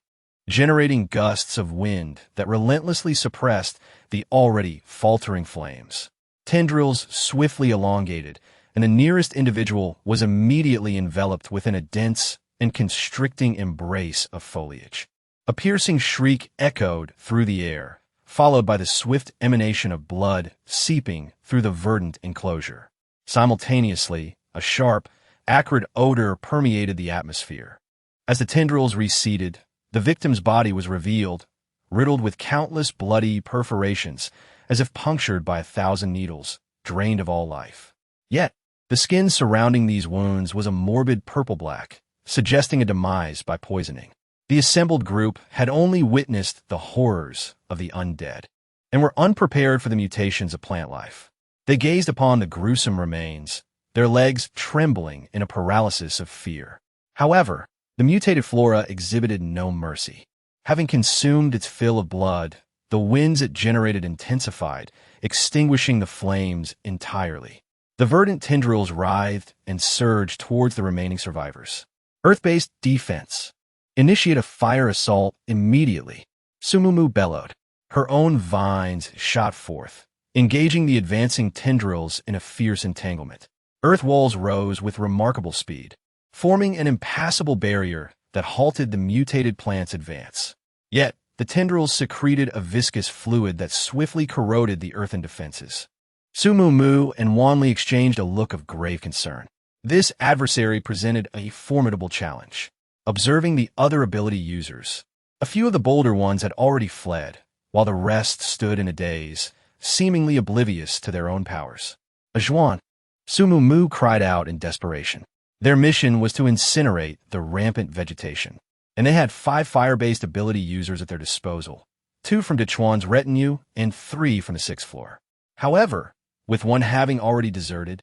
generating gusts of wind that relentlessly suppressed the already faltering flames. Tendrils swiftly elongated, and the nearest individual was immediately enveloped within a dense and constricting embrace of foliage. A piercing shriek echoed through the air, followed by the swift emanation of blood seeping through the verdant enclosure. Simultaneously, a sharp, acrid odor permeated the atmosphere. As the tendrils receded, the victim's body was revealed, riddled with countless bloody perforations, as if punctured by 1,000 needles, drained of all life. Yet, the skin surrounding these wounds was a morbid purple-black, suggesting a demise by poisoning. The assembled group had only witnessed the horrors of the undead, and were unprepared for the mutations of plant life. They gazed upon the gruesome remains, their legs trembling in a paralysis of fear. However, the mutated flora exhibited no mercy. Having consumed its fill of blood, the winds it generated intensified, extinguishing the flames entirely. The verdant tendrils writhed and surged towards the remaining survivors. Earth-based defense. Initiate a fire assault immediately. Su Mumu bellowed. Her own vines shot forth, engaging the advancing tendrils in a fierce entanglement. Earth walls rose with remarkable speed, forming an impassable barrier that halted the mutated plant's advance. Yet, the tendrils secreted a viscous fluid that swiftly corroded the earthen defenses. Su Mumu and Wan Li exchanged a look of grave concern. This adversary presented a formidable challenge. Observing the other ability users, a few of the bolder ones had already fled, while the rest stood in a daze, seemingly oblivious to their own powers. Zhuan, Su Mumu cried out in desperation. Their mission was to incinerate the rampant vegetation, and they had 5 fire-based ability users at their disposal, 2 from Dechuan's retinue and 3 from the 6th floor. However, with one having already deserted,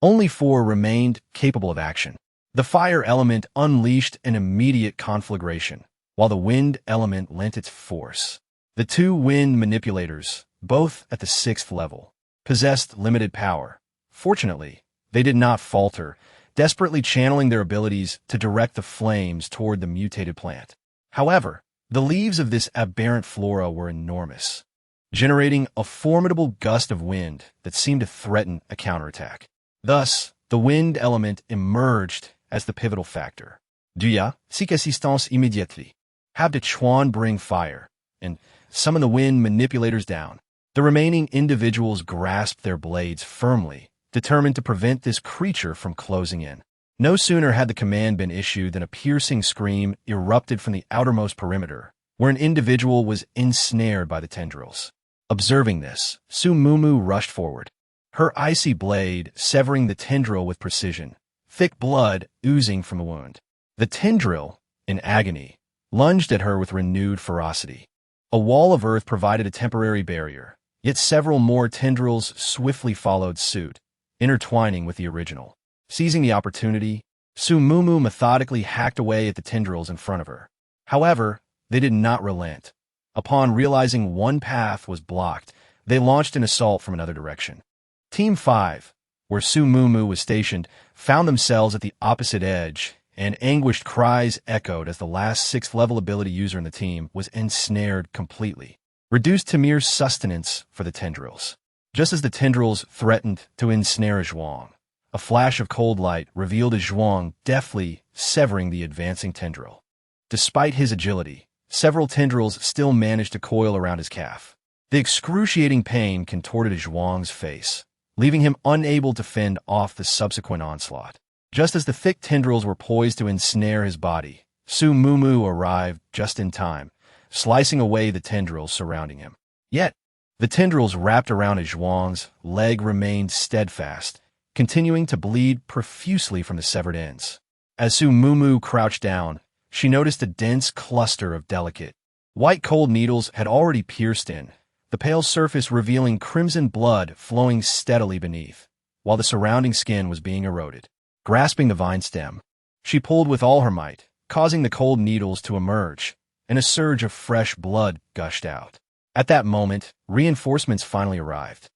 only 4 remained capable of action. The fire element unleashed an immediate conflagration, while the wind element lent its force. The 2 wind manipulators, both at the 6th level, possessed limited power. Fortunately, they did not falter, desperately channeling their abilities to direct the flames toward the mutated plant. However, the leaves of this aberrant flora were enormous, generating a formidable gust of wind that seemed to threaten a counterattack. Thus, the wind element emerged as the pivotal factor. Duya, seek assistance immédiatement. Have Dechuan bring fire, and summon the wind manipulators down. The remaining individuals grasped their blades firmly, determined to prevent this creature from closing in. No sooner had the command been issued than a piercing scream erupted from the outermost perimeter, where an individual was ensnared by the tendrils. Observing this, Su Mumu rushed forward, her icy blade severing the tendril with precision, thick blood oozing from the wound. The tendril, in agony, lunged at her with renewed ferocity. A wall of earth provided a temporary barrier, yet several more tendrils swiftly followed suit, intertwining with the original. Seizing the opportunity, Su Mumu methodically hacked away at the tendrils in front of her. However, they did not relent. Upon realizing one path was blocked, they launched an assault from another direction. Team 5, where Su Mumu was stationed, found themselves at the opposite edge, and anguished cries echoed as the last 6th-level ability user in the team was ensnared completely, reduced to mere sustenance for the tendrils. Just as the tendrils threatened to ensnare Zhuang, a flash of cold light revealed a Zhuang deftly severing the advancing tendril. Despite his agility, several tendrils still managed to coil around his calf. The excruciating pain contorted Zhuang's face, leaving him unable to fend off the subsequent onslaught. Just as the thick tendrils were poised to ensnare his body, Su Mumu arrived just in time, slicing away the tendrils surrounding him. Yet, the tendrils wrapped around Zhuang's leg remained steadfast, continuing to bleed profusely from the severed ends. As Su Mumu crouched down, she noticed a dense cluster of delicate, white cold needles had already pierced in, the pale surface revealing crimson blood flowing steadily beneath, while the surrounding skin was being eroded. Grasping the vine stem, she pulled with all her might, causing the cold needles to emerge, and a surge of fresh blood gushed out. At that moment, reinforcements finally arrived.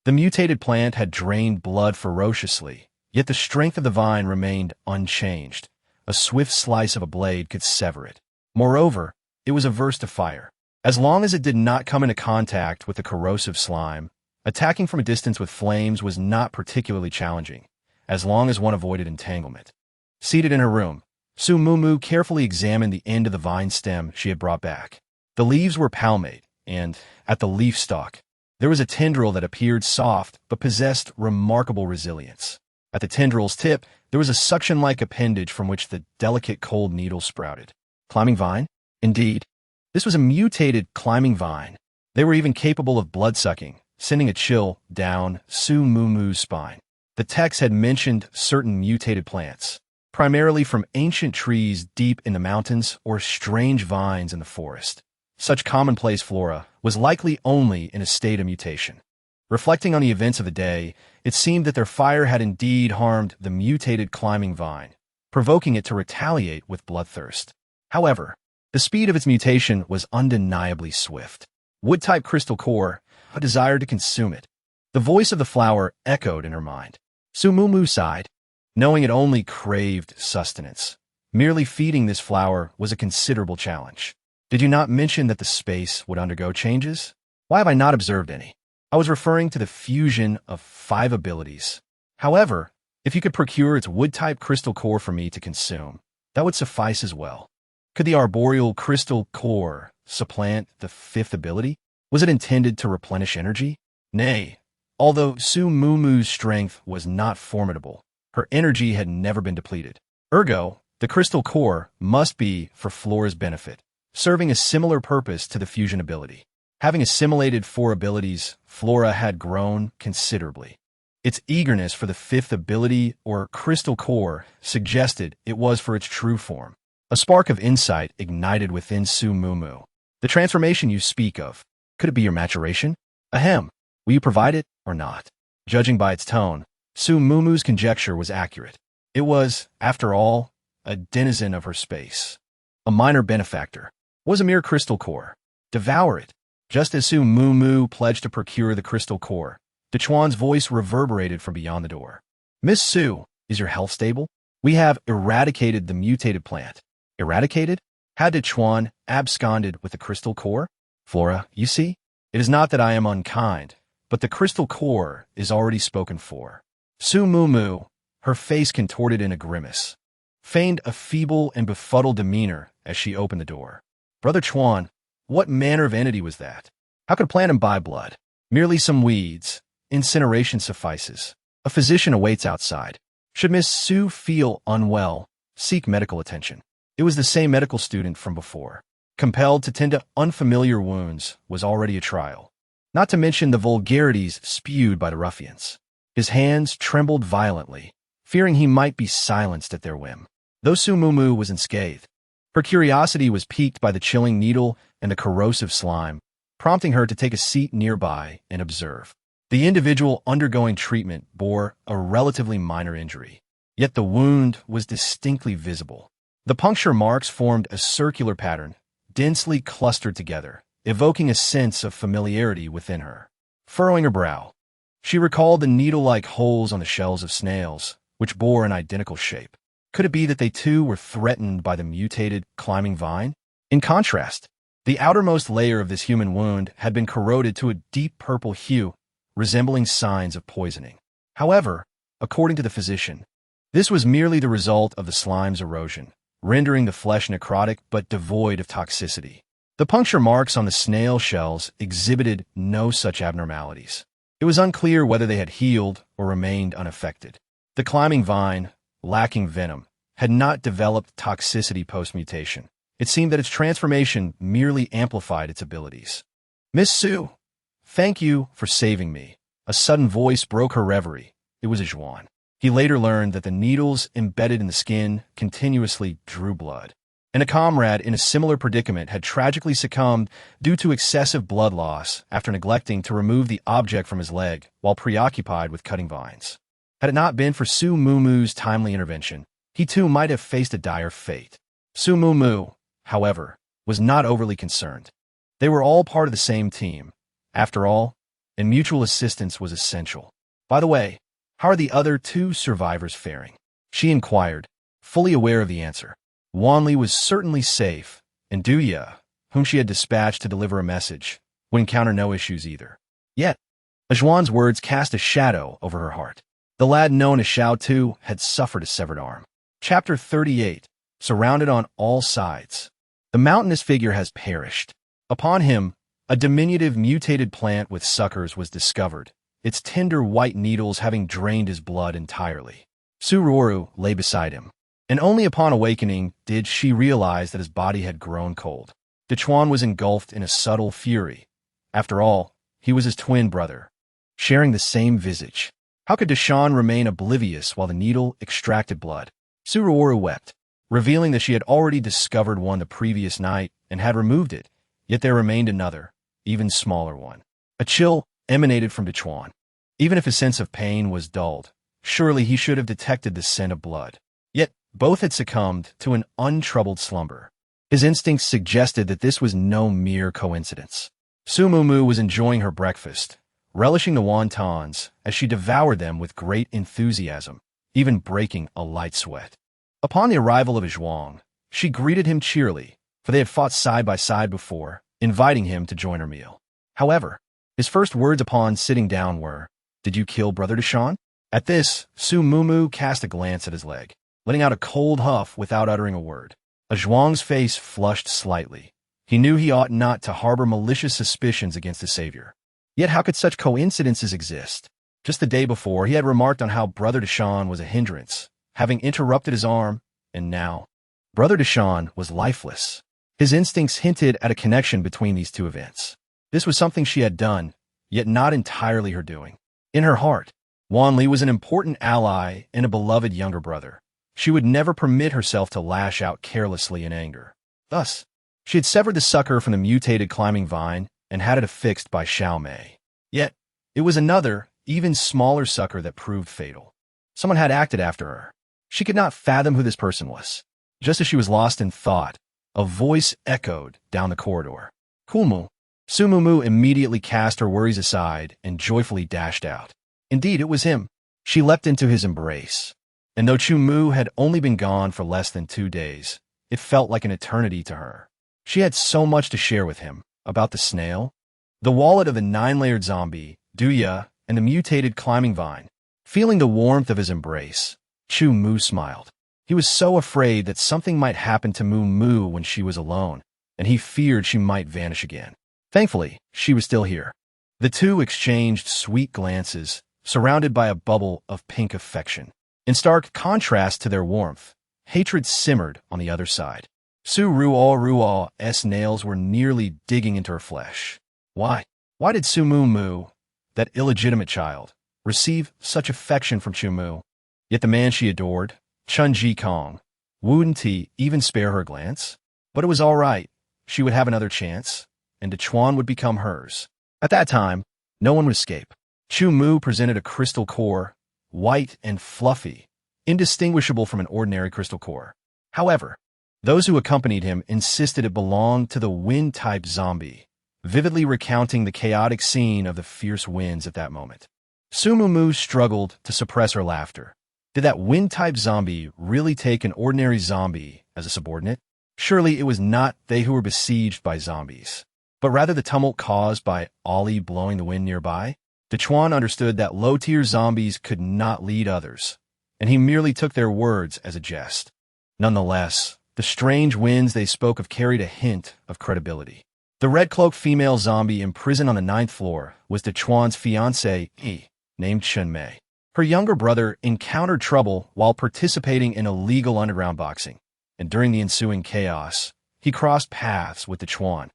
The mutated plant had drained blood ferociously, yet the strength of the vine remained unchanged. A swift slice of a blade could sever it. Moreover, it was averse to fire. As long as it did not come into contact with the corrosive slime, attacking from a distance with flames was not particularly challenging, as long as one avoided entanglement. Seated in her room, Su Mumu carefully examined the end of the vine stem she had brought back. The leaves were palmate, and, at the leaf stalk, there was a tendril that appeared soft but possessed remarkable resilience. At the tendril's tip, there was a suction-like appendage from which the delicate cold needle sprouted. Climbing vine? Indeed. This was a mutated climbing vine. They were even capable of blood-sucking, sending a chill down Su Mumu's spine. The text had mentioned certain mutated plants, primarily from ancient trees deep in the mountains or strange vines in the forest. Such commonplace flora was likely only in a state of mutation. Reflecting on the events of the day, it seemed that their fire had indeed harmed the mutated climbing vine, provoking it to retaliate with bloodthirst. However, the speed of its mutation was undeniably swift. Wood-type crystal core, a desire to consume it. The voice of the flower echoed in her mind. Su Mumu sighed, knowing it only craved sustenance. Merely feeding this flower was a considerable challenge. Did you not mention that the space would undergo changes? Why have I not observed any? I was referring to the fusion of 5 abilities. However, if you could procure its wood-type crystal core for me to consume, that would suffice as well. Could the arboreal crystal core supplant the 5th ability? Was it intended to replenish energy? Nay, although Su Mumu's strength was not formidable, her energy had never been depleted. Ergo, the crystal core must be for Flora's benefit, serving a similar purpose to the fusion ability. Having assimilated 4 abilities, Flora had grown considerably. Its eagerness for the 5th ability, or crystal core, suggested it was for its true form. A spark of insight ignited within Su Mumu. The transformation you speak of, could it be your maturation? Ahem, will you provide it or not? Judging by its tone, Su Mumu's conjecture was accurate. It was, after all, a denizen of her space. A minor benefactor. Was a mere crystal core. Devour it. Just as Su Mumu pledged to procure the crystal core, Dechuan's voice reverberated from beyond the door. Miss Su, is your health stable? We have eradicated the mutated plant. Eradicated? Had Dechuan absconded with the crystal core? Flora, you see, it is not that I am unkind, but the crystal core is already spoken for. Su Mumu, her face contorted in a grimace, feigned a feeble and befuddled demeanor as she opened the door. Brother Chuan, what manner of entity was that? How could a plant imbibe blood? Merely some weeds. Incineration suffices. A physician awaits outside. Should Miss Su feel unwell, seek medical attention. It was the same medical student from before. Compelled to tend to unfamiliar wounds was already a trial. Not to mention the vulgarities spewed by the ruffians. His hands trembled violently, fearing he might be silenced at their whim. Though Su Mumu was unscathed, her curiosity was piqued by the chilling needle and the corrosive slime, prompting her to take a seat nearby and observe. The individual undergoing treatment bore a relatively minor injury. yet the wound was distinctly visible. The puncture marks formed a circular pattern, densely clustered together, evoking a sense of familiarity within her. Furrowing her brow, she recalled the needle-like holes on the shells of snails, which bore an identical shape. Could it be that they too were threatened by the mutated climbing vine? In contrast, the outermost layer of this human wound had been corroded to a deep purple hue, resembling signs of poisoning. However, according to the physician, this was merely the result of the slime's erosion, rendering the flesh necrotic but devoid of toxicity. The puncture marks on the snail shells exhibited no such abnormalities. It was unclear whether they had healed or remained unaffected. The climbing vine, lacking venom, had not developed toxicity post-mutation. It seemed that its transformation merely amplified its abilities. "Miss Sue, thank you for saving me." A sudden voice broke her reverie. It was Zhuan. He later learned that the needles embedded in the skin continuously drew blood, and a comrade in a similar predicament had tragically succumbed due to excessive blood loss after neglecting to remove the object from his leg while preoccupied with cutting vines. Had it not been for Su Mumu's timely intervention, he too might have faced a dire fate. Su Mumu, however, was not overly concerned. They were all part of the same team, after all, and mutual assistance was essential. "By the way, how are the other two survivors faring?" she inquired, fully aware of the answer. Wanli was certainly safe, and Duya, whom she had dispatched to deliver a message, would encounter no issues either. Yet, Zhuan's words cast a shadow over her heart. The lad known as Xiao Tu had suffered a severed arm. Chapter 38. Surrounded on all sides. The mountainous figure has perished. Upon him, a diminutive mutated plant with suckers was discovered, its tender white needles having drained his blood entirely. Suruoru lay beside him, and only upon awakening did she realize that his body had grown cold. Dechuan was engulfed in a subtle fury. After all, he was his twin brother, sharing the same visage. How could Deshawn remain oblivious while the needle extracted blood? Suruoru wept, revealing that she had already discovered one the previous night and had removed it, yet there remained another, even smaller one. A chill emanated from Dechuan. Even if his sense of pain was dulled, surely he should have detected the scent of blood. Yet both had succumbed to an untroubled slumber. His instincts suggested that this was no mere coincidence. Su Mumu was enjoying her breakfast, relishing the wontons as she devoured them with great enthusiasm, even breaking a light sweat. Upon the arrival of Zhuang, she greeted him cheerily, for they had fought side by side before, inviting him to join her meal. However, his first words upon sitting down were, "Did you kill Brother Deshawn?" At this, Su Mumu cast a glance at his leg, letting out a cold huff without uttering a word. Zhuang's face flushed slightly. He knew he ought not to harbor malicious suspicions against his savior. Yet how could such coincidences exist? Just the day before, he had remarked on how Brother Deshawn was a hindrance, having interrupted his arm, and now, Brother Deshawn was lifeless. His instincts hinted at a connection between these two events. This was something she had done, yet not entirely her doing. In her heart, Wanli was an important ally and a beloved younger brother. She would never permit herself to lash out carelessly in anger. Thus, she had severed the sucker from the mutated climbing vine and had it affixed by Xiao Mei. Yet, it was another, even smaller sucker that proved fatal. Someone had acted after her. She could not fathom who this person was. Just as she was lost in thought, a voice echoed down the corridor. "Kumu." Su Mumu immediately cast her worries aside and joyfully dashed out. Indeed, it was him. She leapt into his embrace. And though Chu Mu had only been gone for less than 2 days, it felt like an eternity to her. She had so much to share with him about the snail, the wallet of the 9-layered zombie, Duya, and the mutated climbing vine. Feeling the warmth of his embrace, Chu Mu smiled. He was so afraid that something might happen to Mu Mu when she was alone, and he feared she might vanish again. Thankfully, she was still here. The two exchanged sweet glances, surrounded by a bubble of pink affection. In stark contrast to their warmth, hatred simmered on the other side. Su Ruo's nails were nearly digging into her flesh. Why did Su Mu Mu, that illegitimate child, receive such affection from Chu Mu? Yet the man she adored, Chun Ji Kong, wouldn't he even spare her a glance? But it was all right. She would have another chance, and Dechuan would become hers. At that time, no one would escape. Chu Mu presented a crystal core, white and fluffy, indistinguishable from an ordinary crystal core. However, those who accompanied him insisted it belonged to the wind-type zombie, vividly recounting the chaotic scene of the fierce winds at that moment. Su Mumu struggled to suppress her laughter. Did that wind-type zombie really take an ordinary zombie as a subordinate? Surely it was not they who were besieged by zombies, but rather the tumult caused by Ali blowing the wind nearby. Dechuan understood that low-tier zombies could not lead others, and he merely took their words as a jest. Nonetheless, the strange winds they spoke of carried a hint of credibility. The red-cloaked female zombie imprisoned on the 9th floor was Dechuan's fiancée, named Chen Mei. Her younger brother encountered trouble while participating in illegal underground boxing, and during the ensuing chaos, he crossed paths with Dechuan,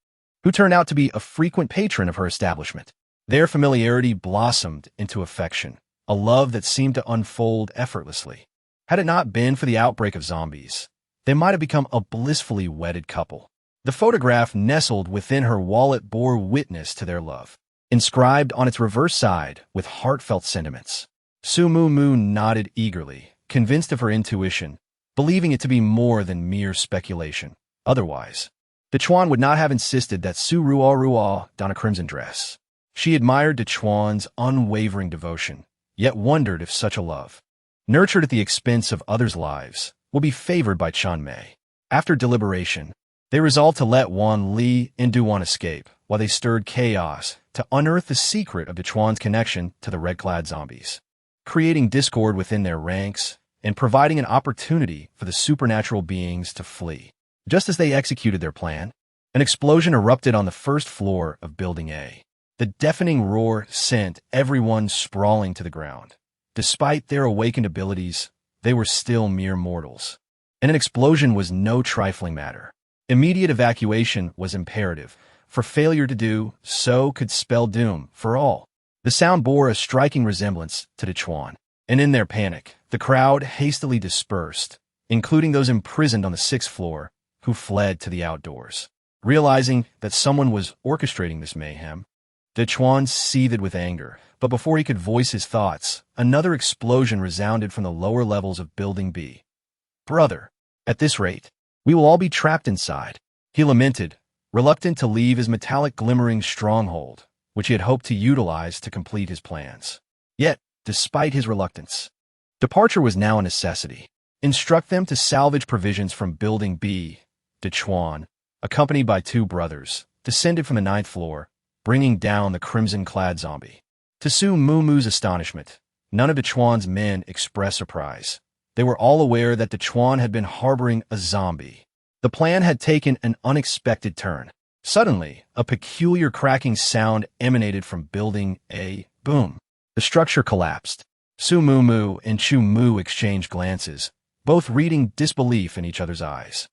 who turned out to be a frequent patron of her establishment. Their familiarity blossomed into affection, a love that seemed to unfold effortlessly. Had it not been for the outbreak of zombies, they might have become a blissfully wedded couple. The photograph nestled within her wallet bore witness to their love, inscribed on its reverse side with heartfelt sentiments. Su Mumu nodded eagerly, convinced of her intuition, believing it to be more than mere speculation. Otherwise, Dechuan would not have insisted that Su Ruo don a crimson dress. She admired Dechuan's unwavering devotion, yet wondered if such a love, nurtured at the expense of others' lives, would be favored by Chen Mei. After deliberation, they resolved to let Wan Li and Duan escape while they stirred chaos to unearth the secret of Dechuan's connection to the red-clad zombies, creating discord within their ranks and providing an opportunity for the supernatural beings to flee. Just as they executed their plan, an explosion erupted on the first floor of Building A. The deafening roar sent everyone sprawling to the ground. Despite their awakened abilities, they were still mere mortals, and an explosion was no trifling matter. Immediate evacuation was imperative, for failure to do so could spell doom for all. The sound bore a striking resemblance to Dechuan, and in their panic, the crowd hastily dispersed, including those imprisoned on the 6th floor, who fled to the outdoors. Realizing that someone was orchestrating this mayhem, Dechuan seethed with anger, but before he could voice his thoughts, another explosion resounded from the lower levels of Building B. "Brother, at this rate, we will all be trapped inside," he lamented, reluctant to leave his metallic glimmering stronghold, which he had hoped to utilize to complete his plans. Yet, despite his reluctance, departure was now a necessity. Instruct them to salvage provisions from Building B. Dechuan, accompanied by 2 brothers, descended from the 9th floor, bringing down the crimson-clad zombie. To Su Mumu's astonishment, none of Dechuan's men expressed surprise. They were all aware that Dechuan had been harboring a zombie. The plan had taken an unexpected turn. Suddenly, a peculiar cracking sound emanated from Building A. Boom! The structure collapsed. Su Mumu and Chu Mu exchanged glances, both reading disbelief in each other's eyes.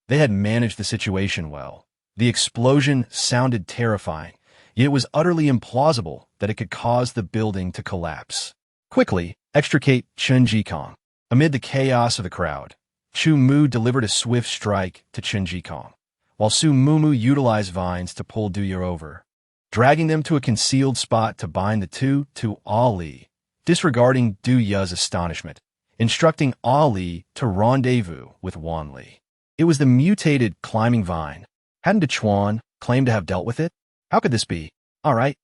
They had managed the situation well. The explosion sounded terrifying, yet it was utterly implausible that it could cause the building to collapse. Quickly, extricate Chen Jikong. Amid the chaos of the crowd, Chu Mu delivered a swift strike to Chen Jikong, while Su Mumu utilized vines to pull Du Ye over, dragging them to a concealed spot to bind the two to Ali, disregarding Du Ye's astonishment, instructing Ali to rendezvous with Wan Li. It was the mutated climbing vine. Hadn't Dechuan claimed to have dealt with it? How could this be? All right.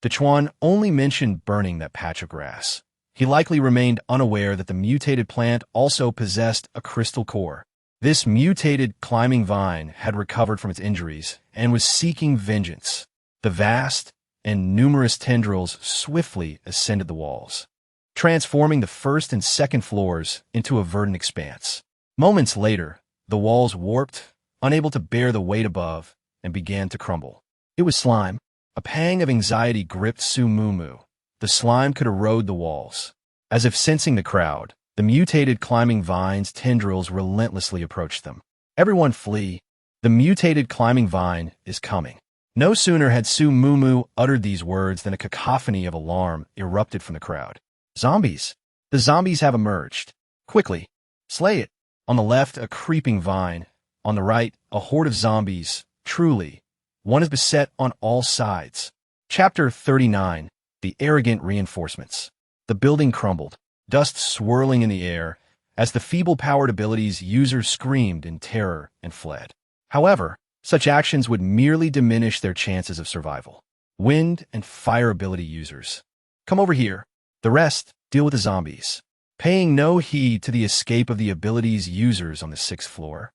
Dechuan only mentioned burning that patch of grass. He likely remained unaware that the mutated plant also possessed a crystal core. This mutated climbing vine had recovered from its injuries and was seeking vengeance. The vast and numerous tendrils swiftly ascended the walls, transforming the 1st and 2nd floors into a verdant expanse. Moments later, the walls warped, unable to bear the weight above, and began to crumble. It was slime. A pang of anxiety gripped Su Mumu. The slime could erode the walls. As if sensing the crowd, the mutated climbing vine's tendrils relentlessly approached them. "Everyone flee. The mutated climbing vine is coming." No sooner had Su Mumu uttered these words than a cacophony of alarm erupted from the crowd. "Zombies! The zombies have emerged. Quickly, slay it." On the left, a creeping vine. On the right, a horde of zombies. Truly, one is beset on all sides. Chapter 39. The Arrogant Reinforcements. The building crumbled, dust swirling in the air, As the feeble-powered abilities, users screamed in terror and fled. However, such actions would merely diminish their chances of survival. Wind and fire ability users. Come over here. The rest, deal with the zombies. Paying no heed to the escape of the abilities users on the 6th floor,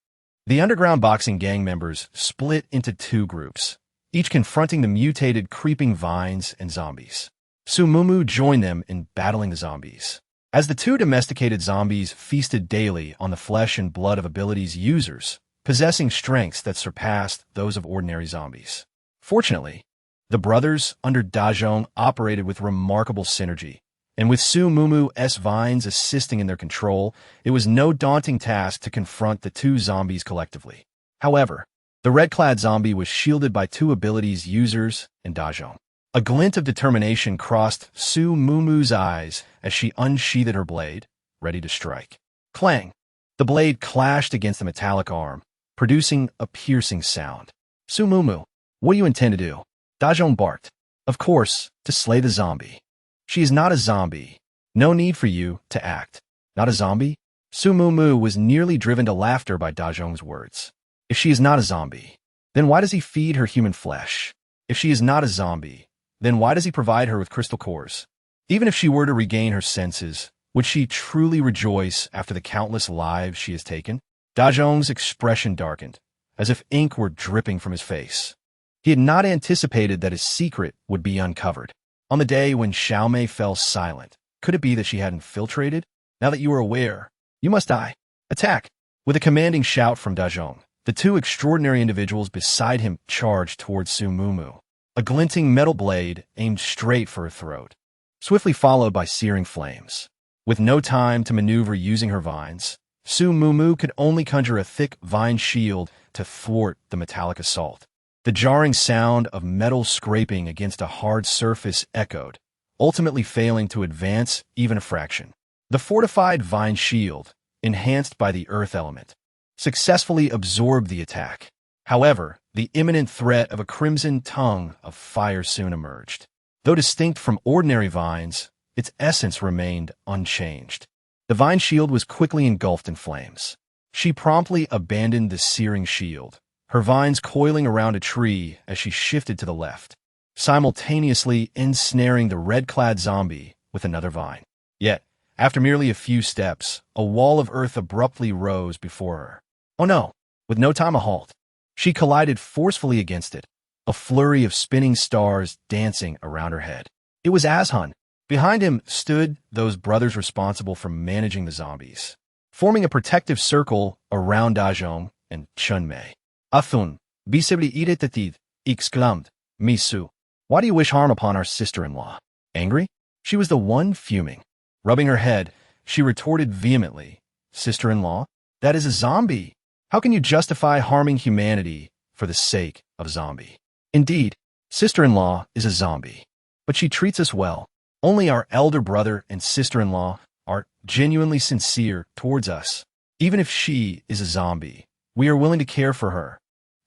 the underground boxing gang members split into 2 groups, each confronting the mutated creeping vines and zombies. Sumumu joined them in battling the zombies. As the 2 domesticated zombies feasted daily on the flesh and blood of abilities users, possessing strengths that surpassed those of ordinary zombies. Fortunately, the brothers under Dajong operated with remarkable synergy, and with Sumumu's vines assisting in their control, it was no daunting task to confront the 2 zombies collectively. However, the red-clad zombie was shielded by 2 abilities users and Dajong. A glint of determination crossed Sumumu's eyes as she unsheathed her blade, ready to strike. Clang! The blade clashed against the metallic arm, producing a piercing sound. Sumumu, what do you intend to do? Dajong barked. Of course, to slay the zombie. She is not a zombie. No need for you to act. Not a zombie? Sumumu was nearly driven to laughter by Dajong's words. If she is not a zombie, then why does he feed her human flesh? If she is not a zombie, then why does he provide her with crystal cores? Even if she were to regain her senses, would she truly rejoice after the countless lives she has taken? Dajong's expression darkened, as if ink were dripping from his face. He had not anticipated that his secret would be uncovered. On the day when Xiaomei fell silent, could it be that she had infiltrated? Now that you are aware, you must die. Attack! With a commanding shout from Dajong, the 2 extraordinary individuals beside him charged towards Sumumu. A glinting metal blade aimed straight for her throat, swiftly followed by searing flames. With no time to maneuver using her vines, Sumumu could only conjure a thick vine shield to thwart the metallic assault. The jarring sound of metal scraping against a hard surface echoed, ultimately failing to advance even a fraction. The fortified vine shield, enhanced by the earth element, successfully absorbed the attack. However, the imminent threat of a crimson tongue of fire soon emerged. Though distinct from ordinary vines, its essence remained unchanged. The vine shield was quickly engulfed in flames. She promptly abandoned the searing shield, her vines coiling around a tree as she shifted to the left, simultaneously ensnaring the red-clad zombie with another vine. Yet, after merely a few steps, a wall of earth abruptly rose before her. Oh no! With no time to halt, she collided forcefully against it, a flurry of spinning stars dancing around her head. It was Ashun. Behind him stood those brothers responsible for managing the zombies, forming a protective circle around Dajong and Chunmei. Athun, bisibli irritated, exclaimed, Misu, why do you wish harm upon our sister-in-law? Angry? She was the one fuming. Rubbing her head, she retorted vehemently, Sister-in-law? That is a zombie. How can you justify harming humanity for the sake of a zombie? Indeed, sister-in-law is a zombie, but she treats us well. Only our elder brother and sister-in-law are genuinely sincere towards us. Even if she is a zombie, we are willing to care for her.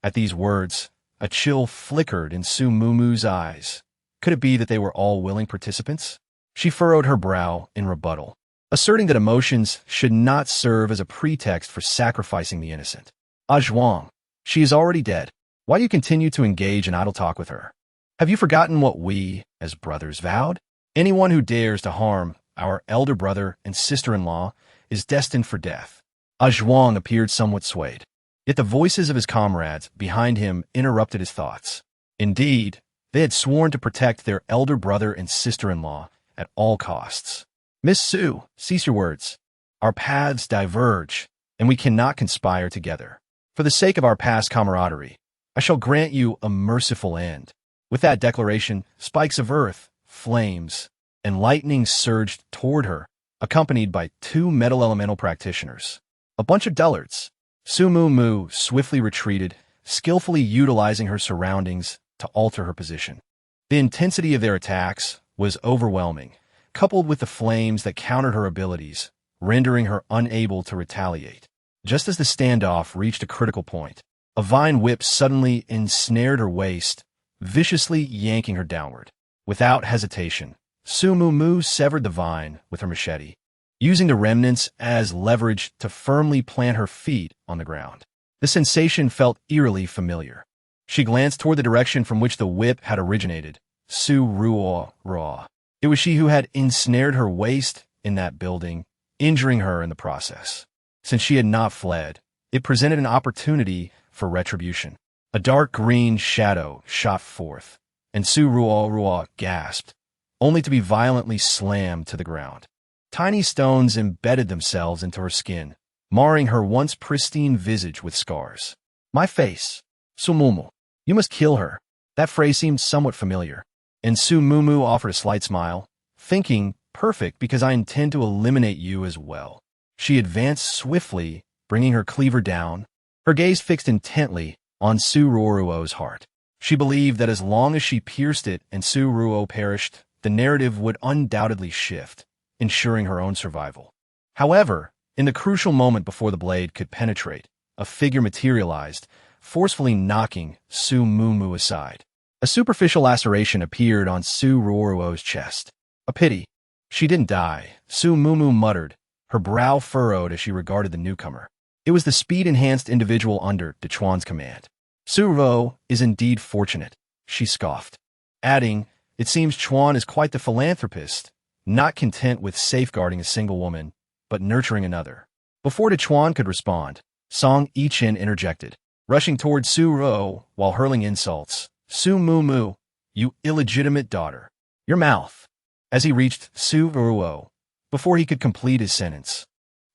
At these words, a chill flickered in Sumumu's eyes. Could it be that they were all willing participants? She furrowed her brow in rebuttal, asserting that emotions should not serve as a pretext for sacrificing the innocent. Zhuang, she is already dead. Why do you continue to engage in idle talk with her? Have you forgotten what we, as brothers, vowed? Anyone who dares to harm our elder brother and sister-in-law is destined for death. Zhuang appeared somewhat swayed, yet the voices of his comrades behind him interrupted his thoughts. Indeed, they had sworn to protect their elder brother and sister-in-law at all costs. Miss Su, cease your words. Our paths diverge, and we cannot conspire together. For the sake of our past camaraderie, I shall grant you a merciful end. With that declaration, spikes of earth, flames, and lightning surged toward her, accompanied by 2 metal elemental practitioners. A bunch of dullards. Sumumu swiftly retreated, skillfully utilizing her surroundings to alter her position. The intensity of their attacks was overwhelming, coupled with the flames that countered her abilities, rendering her unable to retaliate. Just as the standoff reached a critical point, a vine whip suddenly ensnared her waist, viciously yanking her downward. Without hesitation, Sumumu severed the vine with her machete. using the remnants as leverage to firmly plant her feet on the ground. The sensation felt eerily familiar. She glanced toward the direction from which the whip had originated. Su Ruo. It was she who had ensnared her waist in that building, injuring her in the process. Since she had not fled, it presented an opportunity for retribution. A dark green shadow shot forth, and Su Ruo gasped, only to be violently slammed to the ground. Tiny stones embedded themselves into her skin, marring her once pristine visage with scars. My face. Su Mumu. You must kill her. That phrase seemed somewhat familiar. And Su Mumu offered a slight smile, thinking, perfect because I intend to eliminate you as well. She advanced swiftly, bringing her cleaver down, her gaze fixed intently on Su Ruo's heart. She believed that as long as she pierced it and Su Ruo perished, the narrative would undoubtedly shift, ensuring her own survival. However, in the crucial moment before the blade could penetrate, a figure materialized, forcefully knocking Su Mumu aside. A superficial laceration appeared on Su Ruo's chest. A pity. She didn't die, Su Mumu muttered, her brow furrowed as she regarded the newcomer. It was the speed-enhanced individual under Dechuan's command. Su Ruo is indeed fortunate, she scoffed, adding, it seems Chuan is quite the philanthropist, not content with safeguarding a single woman, but nurturing another. Before Dechuan could respond, Song Yichen interjected, rushing toward Su Ruo while hurling insults. Su Mumu, you illegitimate daughter. Your mouth. As he reached Su Ruo, before he could complete his sentence,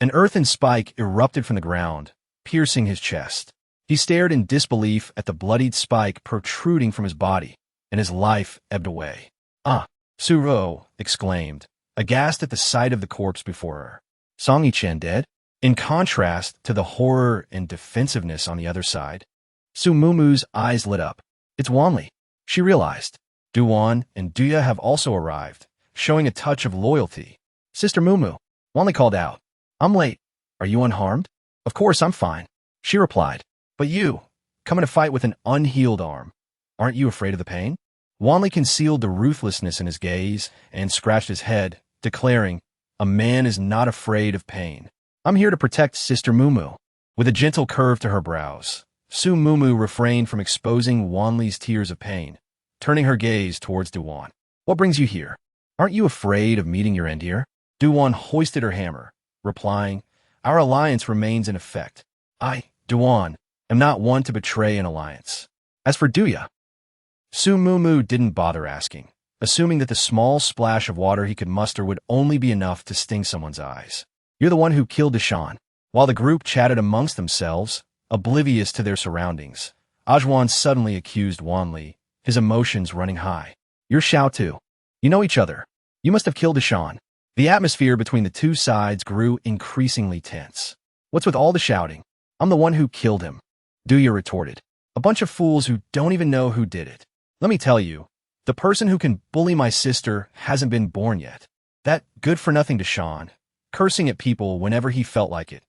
an earthen spike erupted from the ground, piercing his chest. He stared in disbelief at the bloodied spike protruding from his body, and his life ebbed away. Ah! Su Ruo exclaimed, aghast at the sight of the corpse before her. Song Yichen dead? In contrast to the horror and defensiveness on the other side, Su Mumu's eyes lit up. It's Wanli. She realized. Duan and Duya have also arrived, showing a touch of loyalty. Sister Mumu, Wanli called out. I'm late. Are you unharmed? Of course I'm fine, she replied. But you, coming to fight with an unhealed arm, aren't you afraid of the pain? Wanli concealed the ruthlessness in his gaze and scratched his head, declaring, a man is not afraid of pain. I'm here to protect Sister Mumu. With a gentle curve to her brows, Su Mumu refrained from exposing Wanli's tears of pain, turning her gaze towards Duan. What brings you here? Aren't you afraid of meeting your end here? Duan hoisted her hammer, replying, our alliance remains in effect. I, Duan, am not one to betray an alliance. As for Duya, Su Mumu didn't bother asking, assuming that the small splash of water he could muster would only be enough to sting someone's eyes. You're the one who killed Deshan. While the group chatted amongst themselves, oblivious to their surroundings, Ajwan suddenly accused Wanli, his emotions running high. You're Xiao too. You know each other. You must have killed Deshan. The atmosphere between the two sides grew increasingly tense. What's with all the shouting? I'm the one who killed him, Duya retorted. A bunch of fools who don't even know who did it. Let me tell you, the person who can bully my sister hasn't been born yet. That good-for-nothing Deshan, cursing at people whenever he felt like it.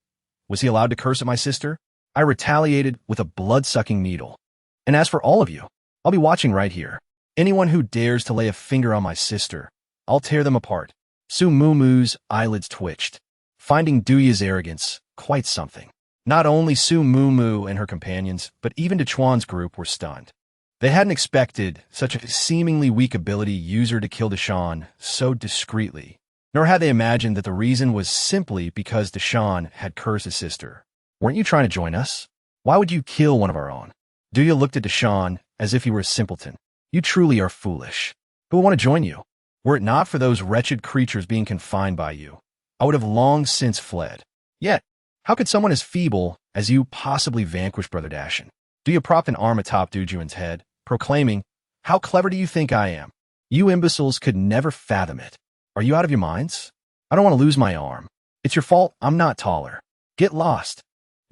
Was he allowed to curse at my sister? I retaliated with a blood-sucking needle. And as for all of you, I'll be watching right here. Anyone who dares to lay a finger on my sister, I'll tear them apart. Su Mumu's eyelids twitched, finding Duya's arrogance quite something. Not only Su Mumu and her companions, but even Dechuan's group were stunned. They hadn't expected such a seemingly weak ability user to kill Deshan so discreetly, nor had they imagined that the reason was simply because Deshan had cursed his sister. Weren't you trying to join us? Why would you kill one of our own? Duya looked at Deshan as if he were a simpleton. You truly are foolish. Who would want to join you? Were it not for those wretched creatures being confined by you, I would have long since fled. Yet, how could someone as feeble as you possibly vanquish Brother Dashin? Duya propped an arm atop Dujuan's head, proclaiming, how clever do you think I am? You imbeciles could never fathom it. Are you out of your minds? I don't want to lose my arm. It's your fault I'm not taller. Get lost.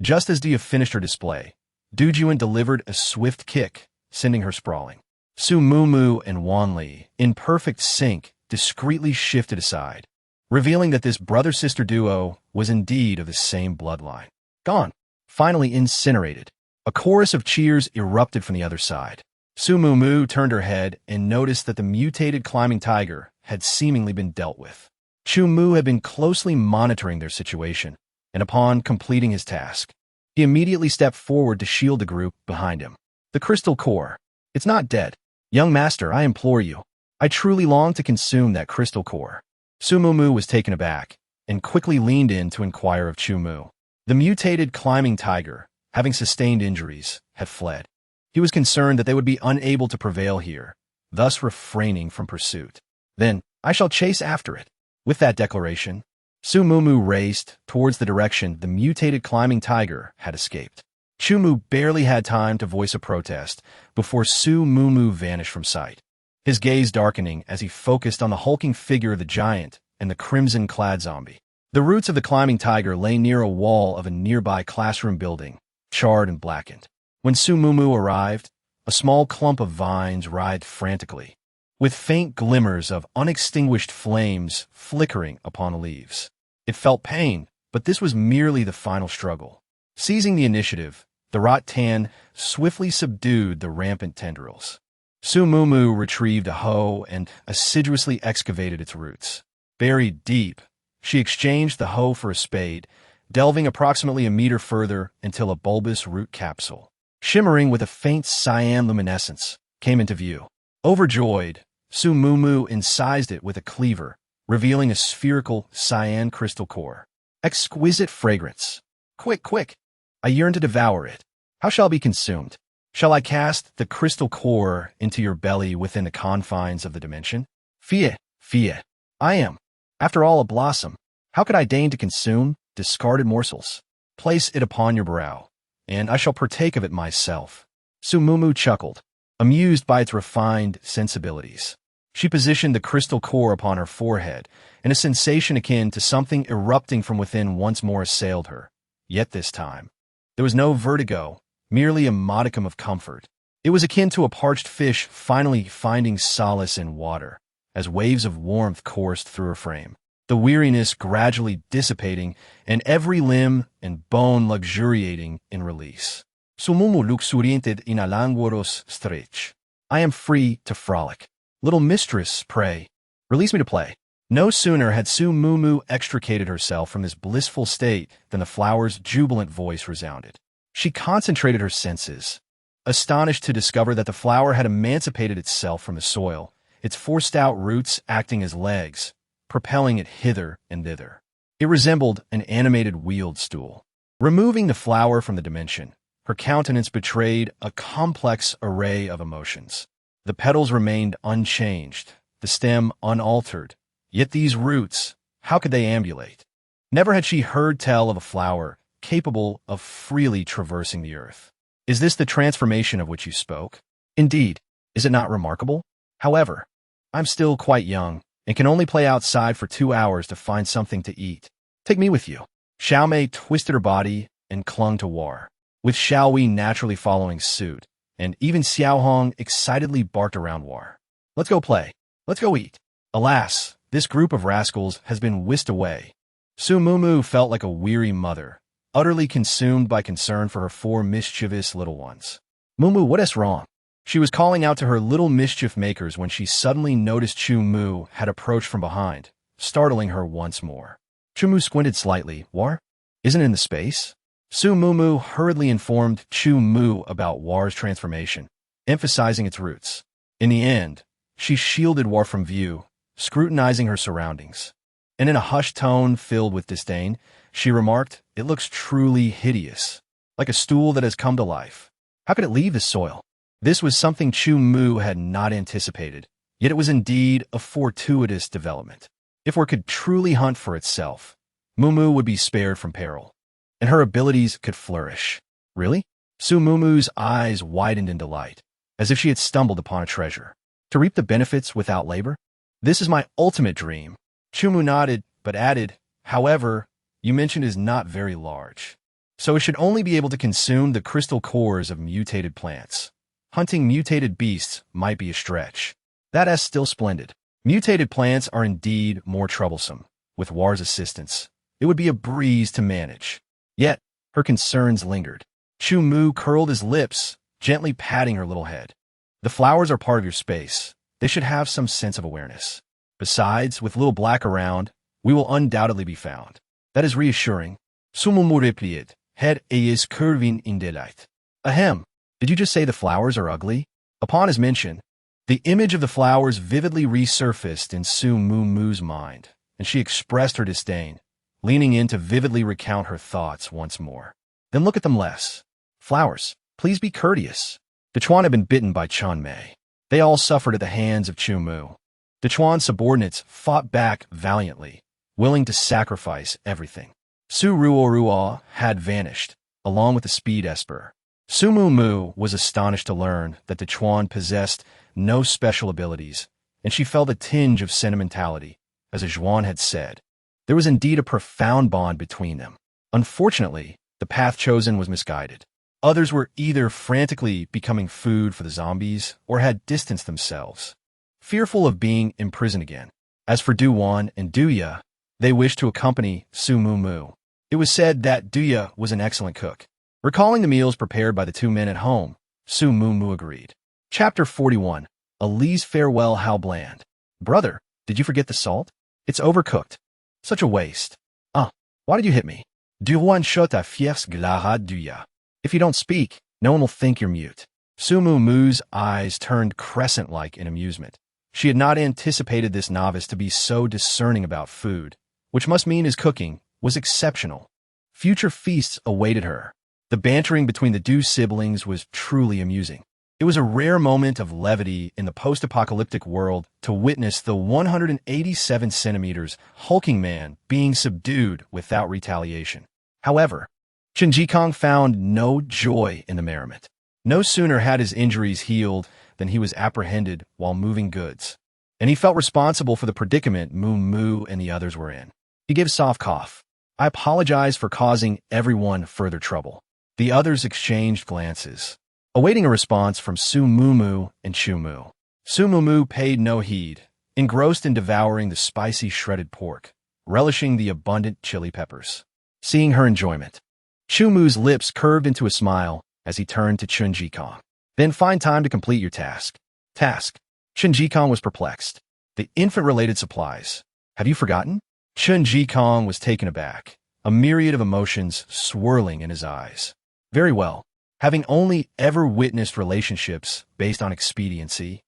Just as Duya finished her display, Dujuan delivered a swift kick, sending her sprawling. Su Mumu and Wanli, in perfect sync, discreetly shifted aside, revealing that this brother-sister duo was indeed of the same bloodline. Gone. Finally incinerated. A chorus of cheers erupted from the other side. Su Mumu turned her head and noticed that the mutated climbing tiger had seemingly been dealt with. Chu Mu had been closely monitoring their situation, and upon completing his task, he immediately stepped forward to shield the group behind him. The crystal core. It's not dead. Young master, I implore you. I truly long to consume that crystal core. Su Mumu was taken aback, and quickly leaned in to inquire of Chu Mu. The mutated climbing tiger, having sustained injuries, had fled. He was concerned that they would be unable to prevail here, thus refraining from pursuit. Then, I shall chase after it. With that declaration, Su Mumu raced towards the direction the mutated climbing tiger had escaped. Chu Mu barely had time to voice a protest before Su Mumu vanished from sight, his gaze darkening as he focused on the hulking figure of the giant and the crimson-clad zombie. The roots of the climbing tiger lay near a wall of a nearby classroom building, charred and blackened. When Su Mumu arrived, a small clump of vines writhed frantically, with faint glimmers of unextinguished flames flickering upon the leaves. It felt pain, but this was merely the final struggle. Seizing the initiative, the rattan swiftly subdued the rampant tendrils. Su Mumu retrieved a hoe and assiduously excavated its roots. Buried deep, she exchanged the hoe for a spade, delving approximately a meter further until a bulbous root capsule, shimmering with a faint cyan luminescence, came into view. Overjoyed, Su Mumu incised it with a cleaver, revealing a spherical cyan crystal core. Exquisite fragrance. Quick, quick! I yearn to devour it. How shall it be consumed? Shall I cast the crystal core into your belly within the confines of the dimension? Fie, fie. I am, after all, a blossom. How could I deign to consume discarded morsels? Place it upon your brow, and I shall partake of it myself. Su Mumu chuckled, amused by its refined sensibilities. She positioned the crystal core upon her forehead, and a sensation akin to something erupting from within once more assailed her. Yet this time, there was no vertigo, merely a modicum of comfort. It was akin to a parched fish finally finding solace in water, as waves of warmth coursed through her frame, the weariness gradually dissipating and every limb and bone luxuriating in release. Sumumu luxuriented in alanguoros stretch. I am free to frolic. Little mistress, pray, release me to play. No sooner had Su Mumu extricated herself from this blissful state than the flower's jubilant voice resounded. She concentrated her senses, astonished to discover that the flower had emancipated itself from the soil, its forced-out roots acting as legs, propelling it hither and thither. It resembled an animated wheeled stool. Removing the flower from the dimension, her countenance betrayed a complex array of emotions. The petals remained unchanged, the stem unaltered. Yet these roots, how could they ambulate? Never had she heard tell of a flower capable of freely traversing the earth. Is this the transformation of which you spoke? Indeed, is it not remarkable? However, I'm still quite young and can only play outside for 2 hours to find something to eat. Take me with you. Xiaomei twisted her body and clung to War, with Xiaowei naturally following suit, and even Xiaohong excitedly barked around War. Let's go play. Let's go eat. Alas, this group of rascals has been whisked away. Su Mumu felt like a weary mother, utterly consumed by concern for her 4 mischievous little ones. Mumu, what is wrong? She was calling out to her little mischief makers when she suddenly noticed Chu Mu had approached from behind, startling her once more. Chu Mu squinted slightly. War? Isn't it in the space? Su Mumu hurriedly informed Chu Mu about War's transformation, emphasizing its roots. In the end, she shielded War from view, scrutinizing her surroundings. And in a hushed tone filled with disdain, she remarked, "It looks truly hideous, like a stool that has come to life. How could it leave the soil?" This was something Chu Mu had not anticipated, yet it was indeed a fortuitous development. If War could truly hunt for itself, Mumu would be spared from peril, and her abilities could flourish. Really? Su Mumu's eyes widened in delight, as if she had stumbled upon a treasure. To reap the benefits without labor? This is my ultimate dream. Chu Mu nodded, but added, however, you mentioned is not very large, so it should only be able to consume the crystal cores of mutated plants. Hunting mutated beasts might be a stretch. That is still splendid. Mutated plants are indeed more troublesome. With War's assistance, it would be a breeze to manage. Yet, her concerns lingered. Chu Mu curled his lips, gently patting her little head. The flowers are part of your space. They should have some sense of awareness. Besides, with Little Black around, We will undoubtedly be found. That is reassuring. Sumumu replied, head is curving in delight. Ahem, did you just say the flowers are ugly? Upon his mention, the image of the flowers vividly resurfaced in Sumumu's mind, and she expressed her disdain, leaning in to vividly recount her thoughts once more. Then look at them less. Flowers, please be courteous. Dechuan had been bitten by Chun Mei. They all suffered at the hands of Chumu. Dechuan's subordinates fought back valiantly, willing to sacrifice everything. Su Ruorua had vanished, along with the speed esper. Sumumu was astonished to learn that Dechuan possessed no special abilities, and she felt a tinge of sentimentality, as Zhuan had said. There was indeed a profound bond between them. Unfortunately, the path chosen was misguided. Others were either frantically becoming food for the zombies or had distanced themselves, fearful of being imprisoned again. As for Duwan and Duya, they wished to accompany Sumumu. It was said that Duya was an excellent cook. Recalling the meals prepared by the two men at home, Sumumu agreed. Chapter 41. Ali's farewell. How bland. Brother, did you forget the salt? It's overcooked. Such a waste. Why did you hit me? Duwan shota fiefs glara Duya. If you don't speak, no one will think you're mute. Sumumu's eyes turned crescent-like in amusement. She had not anticipated this novice to be so discerning about food, which must mean his cooking was exceptional. Future feasts awaited her. The bantering between the Du siblings was truly amusing. It was a rare moment of levity in the post-apocalyptic world to witness the 187 centimeters hulking man being subdued without retaliation. However, Chen Jikong found no joy in the merriment. No sooner had his injuries healed than he was apprehended while moving goods, and he felt responsible for the predicament Mu and the others were in. He gave a soft cough. I apologize for causing everyone further trouble. The others exchanged glances, awaiting a response from Sumumu and Chumu. Sumumu paid no heed, engrossed in devouring the spicy shredded pork, relishing the abundant chili peppers. Seeing her enjoyment, Chumu's lips curved into a smile as he turned to Chen Jikong. Then find time to complete your task. Task. Chen Jikong was perplexed. The infant-related supplies. Have you forgotten? Chen Jikong was taken aback, a myriad of emotions swirling in his eyes. Very well. Having only ever witnessed relationships based on expediency,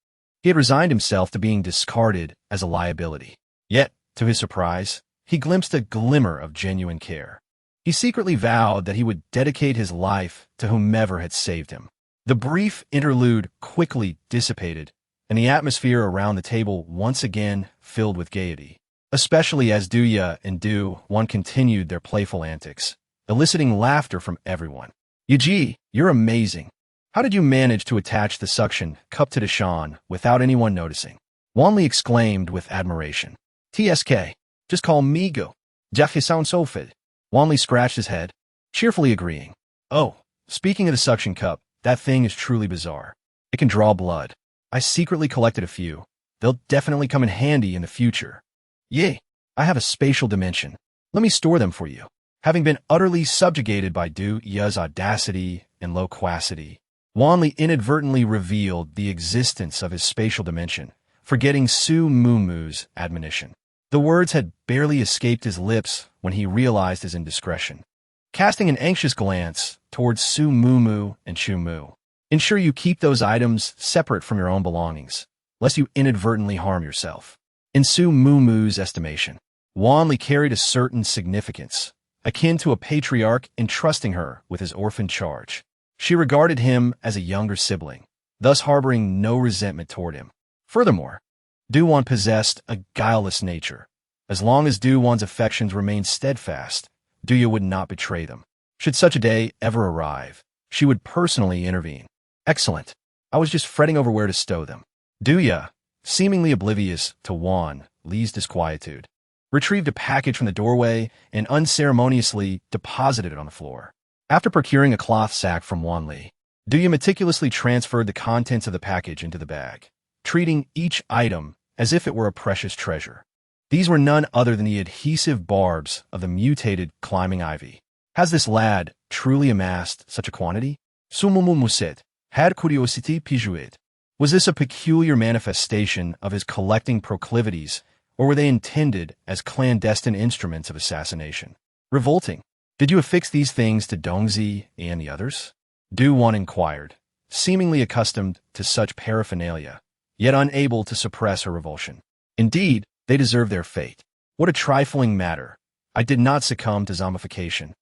he had resigned himself to being discarded as a liability. Yet, to his surprise, he glimpsed a glimmer of genuine care. He secretly vowed that he would dedicate his life to whomever had saved him. The brief interlude quickly dissipated, and the atmosphere around the table once again filled with gaiety, especially as Duya and Du-Wan continued their playful antics, eliciting laughter from everyone. Yuji, you're amazing. How did you manage to attach the suction cup to Deshawn without anyone noticing? Wanli exclaimed with admiration. TSK, just call me Go. Jeff, you sound so fit. Wanli scratched his head, cheerfully agreeing. Oh, speaking of the suction cup, that thing is truly bizarre. It can draw blood. I secretly collected a few. They'll definitely come in handy in the future. Yay, I have a spatial dimension. Let me store them for you. Having been utterly subjugated by Du-Ya's audacity and loquacity, Wanli inadvertently revealed the existence of his spatial dimension, forgetting Sumumu's admonition. The words had barely escaped his lips when he realized his indiscretion. Casting an anxious glance towards Sumumu and Chumu, ensure you keep those items separate from your own belongings, lest you inadvertently harm yourself. In Sumumu's estimation, Wanli carried a certain significance, akin to a patriarch entrusting her with his orphan charge. She regarded him as a younger sibling, thus harboring no resentment toward him. Furthermore, Du-Wan possessed a guileless nature. As long as Du-Wan's affections remained steadfast, Duya would not betray them. Should such a day ever arrive, she would personally intervene. Excellent. I was just fretting over where to stow them. Duya, seemingly oblivious to Wan Li's disquietude, retrieved a package from the doorway and unceremoniously deposited it on the floor. After procuring a cloth sack from Wan Li, Duya meticulously transferred the contents of the package into the bag, treating each item as if it were a precious treasure. These were none other than the adhesive barbs of the mutated climbing ivy. Has this lad truly amassed such a quantity? Sumumu Muset had curiosity piqué. Was this a peculiar manifestation of his collecting proclivities, or were they intended as clandestine instruments of assassination? Revolting. Did you affix these things to Dongzi and the others? Du Wan inquired, seemingly accustomed to such paraphernalia, yet unable to suppress her revulsion. Indeed, they deserve their fate. What a trifling matter. I did not succumb to zombification.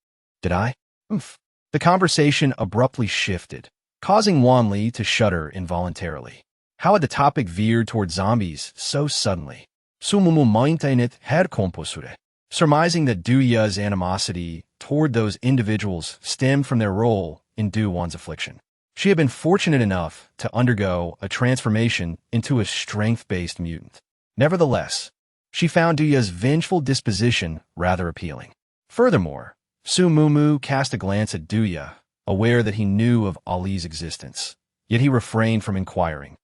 Did I? Oomph. The conversation abruptly shifted, causing Wan Li to shudder involuntarily. How had the topic veered toward zombies so suddenly? Sumumu maintainit her composure. Surmising that Du Ya's animosity toward those individuals stemmed from their role in Du Wan's affliction. She had been fortunate enough to undergo a transformation into a strength-based mutant. Nevertheless, she found Du Ya's vengeful disposition rather appealing. Furthermore, Su Mumu cast a glance at Du Ya, aware that he knew of Ali's existence, yet he refrained from inquiring,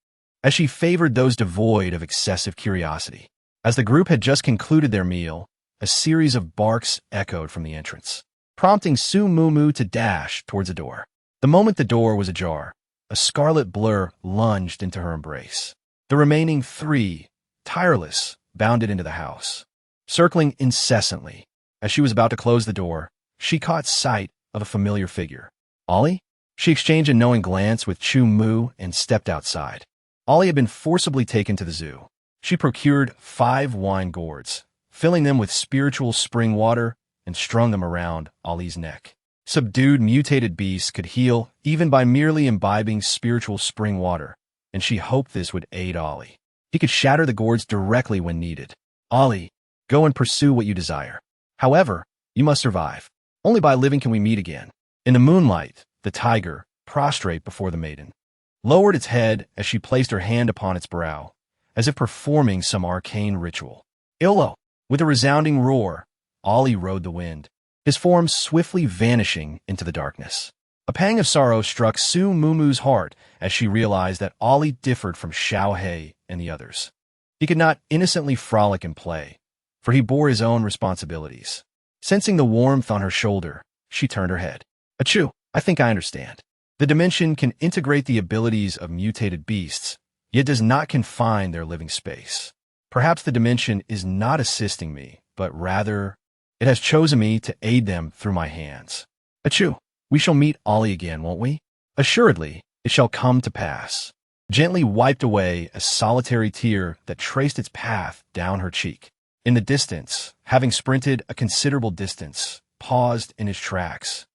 as she favored those devoid of excessive curiosity. As the group had just concluded their meal, a series of barks echoed from the entrance, prompting Su Mumu to dash towards the door. The moment the door was ajar, a scarlet blur lunged into her embrace. The remaining three, tireless, bounded into the house. Circling incessantly, as she was about to close the door, she caught sight of a familiar figure. Ali? She exchanged a knowing glance with Chu Mu and stepped outside. Ali had been forcibly taken to the zoo. She procured 5 wine gourds, filling them with spiritual spring water, and strung them around Ali's neck. Subdued mutated beasts could heal even by merely imbibing spiritual spring water, and she hoped this would aid Ali. He could shatter the gourds directly when needed. Ali, go and pursue what you desire. However, you must survive. Only by living can we meet again. In the moonlight, the tiger, prostrate before the maiden, lowered its head as she placed her hand upon its brow, as if performing some arcane ritual. Illo! With a resounding roar, Ali rode the wind, his form swiftly vanishing into the darkness. A pang of sorrow struck Su Mumu's heart as she realized that Ali differed from Xiao He and the others. He could not innocently frolic and play, for he bore his own responsibilities. Sensing the warmth on her shoulder, she turned her head. Achoo, I think I understand. The dimension can integrate the abilities of mutated beasts, yet does not confine their living space. Perhaps the dimension is not assisting me, but rather, it has chosen me to aid them through my hands. Achoo, we shall meet Ali again, won't we? Assuredly, it shall come to pass. Gently wiped away a solitary tear that traced its path down her cheek. In the distance, having sprinted a considerable distance, paused in his tracks,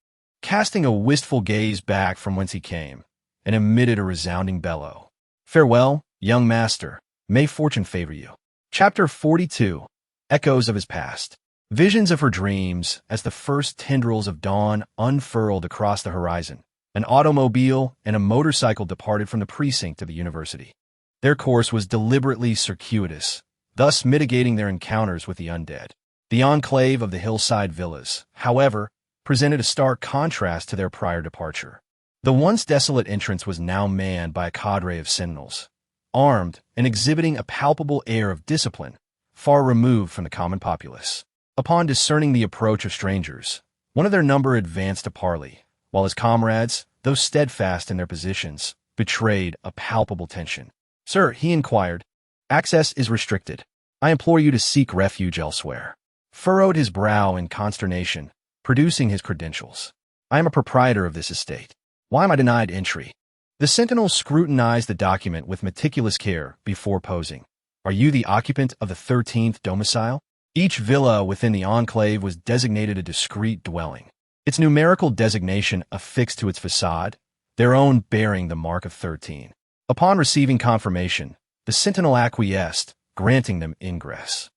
casting a wistful gaze back from whence he came, and emitted a resounding bellow. Farewell, young master. May fortune favor you. Chapter 42. Echoes of his past. Visions of her dreams as the first tendrils of dawn unfurled across the horizon. An automobile and a motorcycle departed from the precinct of the university. Their course was deliberately circuitous, thus mitigating their encounters with the undead. The enclave of the hillside villas, however, presented a stark contrast to their prior departure. The once desolate entrance was now manned by a cadre of sentinels, armed and exhibiting a palpable air of discipline, far removed from the common populace. Upon discerning the approach of strangers, one of their number advanced to parley, while his comrades, though steadfast in their positions, betrayed a palpable tension. Sir, he inquired, access is restricted. I implore you to seek refuge elsewhere. Furrowed his brow in consternation, producing his credentials. I am a proprietor of this estate. Why am I denied entry? The sentinel scrutinized the document with meticulous care before posing. Are you the occupant of the 13th domicile? Each villa within the enclave was designated a discrete dwelling, its numerical designation affixed to its facade, their own bearing the mark of 13. Upon receiving confirmation, the sentinel acquiesced, granting them ingress.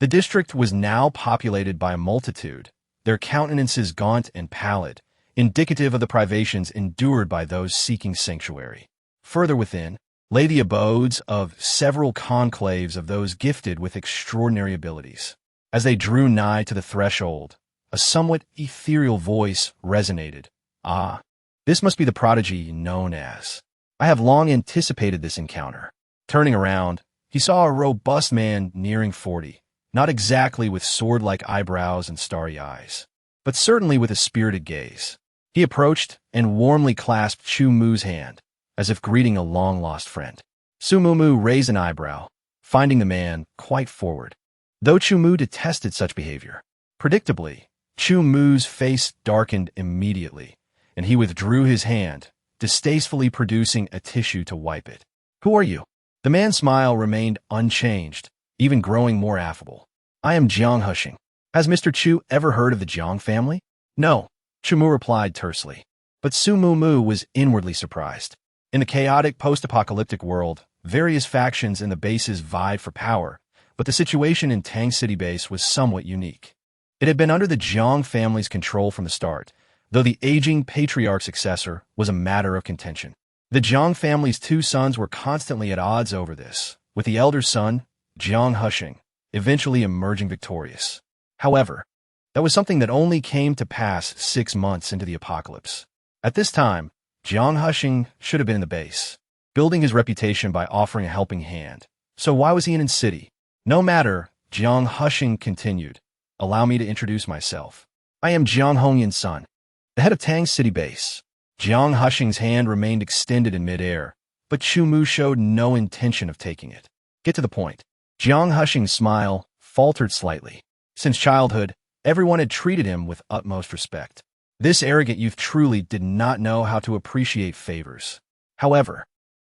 The district was now populated by a multitude, their countenances gaunt and pallid, indicative of the privations endured by those seeking sanctuary. Further within lay the abodes of several conclaves of those gifted with extraordinary abilities. As they drew nigh to the threshold, a somewhat ethereal voice resonated. Ah, this must be the prodigy known as. I have long anticipated this encounter. Turning around, he saw a robust man nearing 40, not exactly with sword-like eyebrows and starry eyes, but certainly with a spirited gaze. He approached and warmly clasped Chu Mu's hand, as if greeting a long-lost friend. Su Mumu raised an eyebrow, finding the man quite forward. though Chu Mu detested such behavior. Predictably, Chu Mu's face darkened immediately, and he withdrew his hand, distastefully producing a tissue to wipe it. "Who are you?" The man's smile remained unchanged, even growing more affable. "I am Jiang Hushing. Has Mr. Chu ever heard of the Jiang family?" "No," Chu Mu replied tersely. But Su Mu was inwardly surprised. In the chaotic post-apocalyptic world, various factions in the bases vied for power, but the situation in Tang City Base was somewhat unique. It had been under the Jiang family's control from the start, though the aging patriarch's successor was a matter of contention. The Jiang family's two sons were constantly at odds over this, with the elder son, Jiang Hushing, eventually emerging victorious. However, that was something that only came to pass 6 months into the apocalypse. At this time, Jiang Hushing should have been in the base, building his reputation by offering a helping hand. So why was he in city? "No matter," Jiang Hushing continued. "Allow me to introduce myself. I am Jiang Hongyan's son, the head of Tang City Base." Jiang Hushing's hand remained extended in midair, but Chu Mu showed no intention of taking it. "Get to the point." Jiang Hushing's smile faltered slightly. Since childhood, everyone had treated him with utmost respect. This arrogant youth truly did not know how to appreciate favors. However,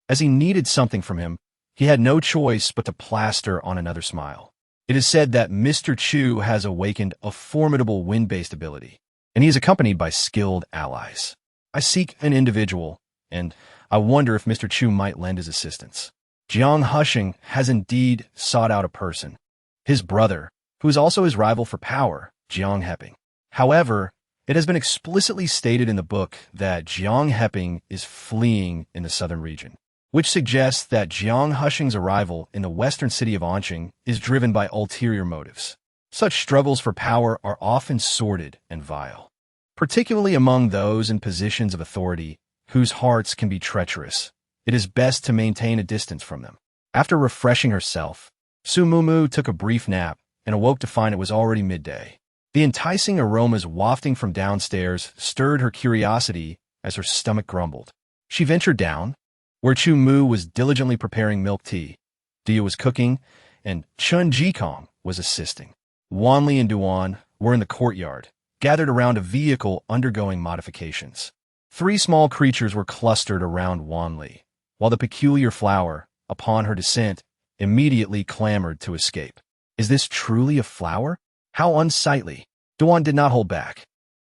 as he needed something from him, he had no choice but to plaster on another smile. "It is said that Mr. Chu has awakened a formidable wind-based ability, and he is accompanied by skilled allies. I seek an individual, and I wonder if Mr. Chu might lend his assistance." Jiang Hushing has indeed sought out a person, his brother, who is also his rival for power, Jiang Heping. However, it has been explicitly stated in the book that Jiang Heping is fleeing in the southern region, which suggests that Jiang Hushing's arrival in the western city of Anqing is driven by ulterior motives. Such struggles for power are often sordid and vile, particularly among those in positions of authority whose hearts can be treacherous. It is best to maintain a distance from them. After refreshing herself, Su Mu took a brief nap and awoke to find it was already midday. The enticing aromas wafting from downstairs stirred her curiosity as her stomach grumbled. She ventured down, where Chu Mu was diligently preparing milk tea, Dia was cooking, and Chun Jikong was assisting. Wanli and Duan were in the courtyard, gathered around a vehicle undergoing modifications. 3 small creatures were clustered around Wanli, while the peculiar flower, upon her descent, immediately clamored to escape. "Is this truly a flower? How unsightly!" Duan did not hold back,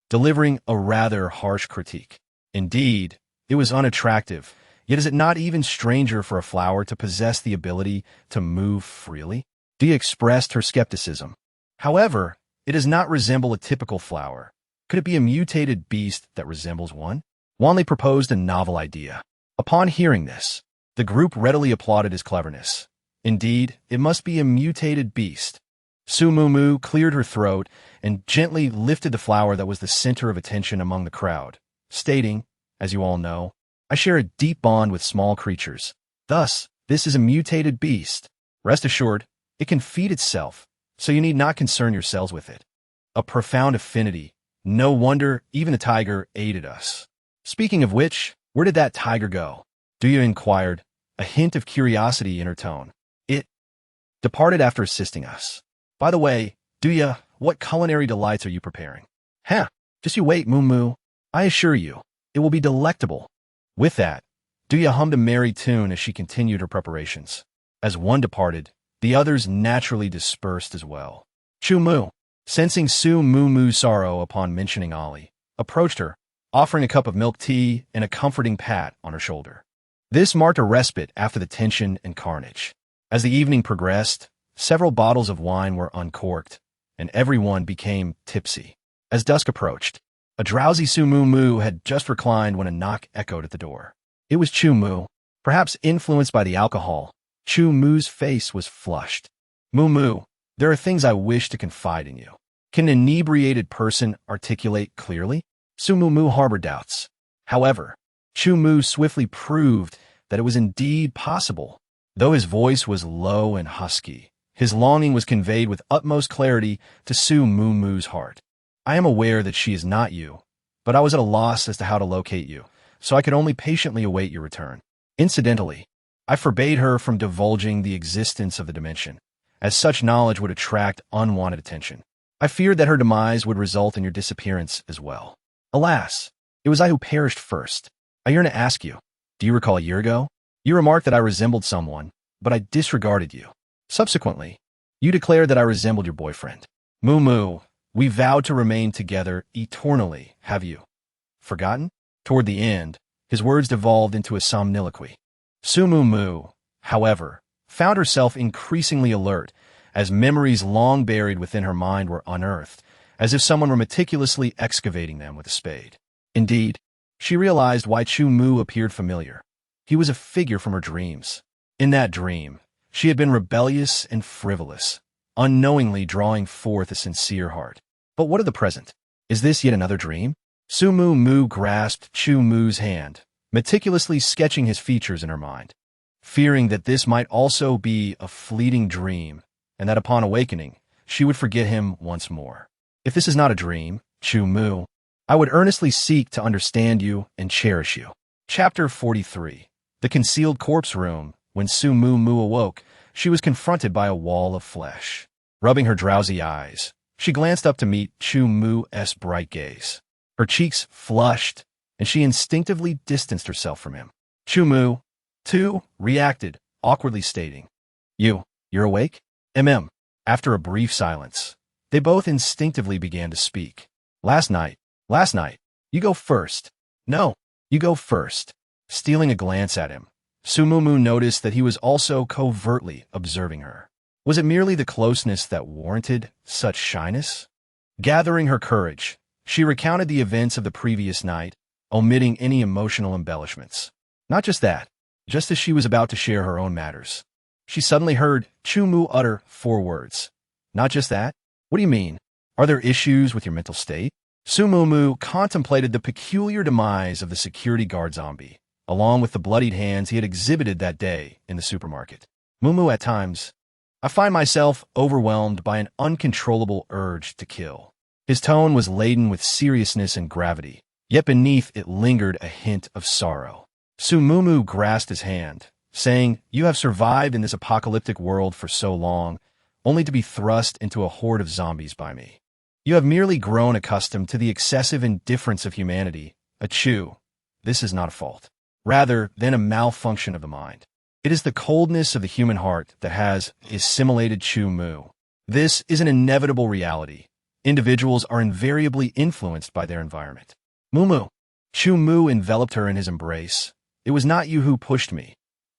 delivering a rather harsh critique. Indeed, it was unattractive, yet is it not even stranger for a flower to possess the ability to move freely? Dia expressed her skepticism. However, it does not resemble a typical flower. Could it be a mutated beast that resembles one? Wanli proposed a novel idea. Upon hearing this, the group readily applauded his cleverness. Indeed, it must be a mutated beast. Su Mu cleared her throat and gently lifted the flower that was the center of attention among the crowd, stating, "As you all know, I share a deep bond with small creatures. Thus, this is a mutated beast. Rest assured, it can feed itself, so you need not concern yourselves with it." A profound affinity. No wonder even the tiger aided us. Speaking of which, where did that tiger go? Duya inquired, a hint of curiosity in her tone. "It departed after assisting us. By the way, Duya, what culinary delights are you preparing?" Just you wait, Mu. I assure you, it will be delectable." With that, Duya hummed a merry tune as she continued her preparations. As one departed, the others naturally dispersed as well. Chu Mu, sensing Su Mu's sorrow upon mentioning Ali, approached her, offering a cup of milk tea and a comforting pat on her shoulder. This marked a respite after the tension and carnage. As the evening progressed, several bottles of wine were uncorked, and everyone became tipsy. As dusk approached, a drowsy Su Mu had just reclined when a knock echoed at the door. It was Chu Mu. Perhaps influenced by the alcohol, Chu Mu's face was flushed. Mu, there are things I wish to confide in you." Can an inebriated person articulate clearly? Su Mu harbored doubts. However, Chu Mu swiftly proved that it was indeed possible. Though his voice was low and husky, his longing was conveyed with utmost clarity to Su Mu's heart. "I am aware that she is not you, but I was at a loss as to how to locate you, so I could only patiently await your return. Incidentally, I forbade her from divulging the existence of the dimension, as such knowledge would attract unwanted attention. I feared that her demise would result in your disappearance as well. Alas, it was I who perished first. I yearn to ask you, do you recall a year ago? You remarked that I resembled someone, but I disregarded you. Subsequently, you declared that I resembled your boyfriend. Moo Moo, we vowed to remain together eternally, have you forgotten? Toward the end, his words devolved into a somniloquy. Su Moo Moo, however, found herself increasingly alert as memories long buried within her mind were unearthed, as if someone were meticulously excavating them with a spade. Indeed, she realized why Chu Mu appeared familiar. He was a figure from her dreams. In that dream, she had been rebellious and frivolous, unknowingly drawing forth a sincere heart. But what of the present? Is this yet another dream? Su Moo Moo grasped Chu Mu's hand, meticulously sketching his features in her mind, fearing that this might also be a fleeting dream and that upon awakening, she would forget him once more. If this is not a dream, Chu Mu, I would earnestly seek to understand you and cherish you. Chapter 43. The Concealed Corpse Room. When Su Moo Moo awoke, she was confronted by a wall of flesh. Rubbing her drowsy eyes, she glanced up to meet Chu Mu's bright gaze. Her cheeks flushed, and she instinctively distanced herself from him. Chu Mu, too, reacted, awkwardly stating, You're awake? After a brief silence, they both instinctively began to speak. Last night, you go first. No, you go first. Stealing a glance at him, Su Moo Moo noticed that he was also covertly observing her. Was it merely the closeness that warranted such shyness? Gathering her courage, she recounted the events of the previous night, omitting any emotional embellishments. Not just that, just as she was about to share her own matters, she suddenly heard Chu Mu utter 4 words. Not just that? What do you mean? Are there issues with your mental state? Su Moo Moo contemplated the peculiar demise of the security guard zombie, along with the bloodied hands he had exhibited that day in the supermarket. Moo Moo, at times, I find myself overwhelmed by an uncontrollable urge to kill. His tone was laden with seriousness and gravity, yet beneath it lingered a hint of sorrow. Su Moo Moo grasped his hand, saying, You have survived in this apocalyptic world for so long, only to be thrust into a horde of zombies by me. You have merely grown accustomed to the excessive indifference of humanity. Achoo, this is not a fault, rather than a malfunction of the mind. It is the coldness of the human heart that has assimilated Chu Mu. This is an inevitable reality. Individuals are invariably influenced by their environment. Moo Moo. Chu Mu enveloped her in his embrace. It was not you who pushed me.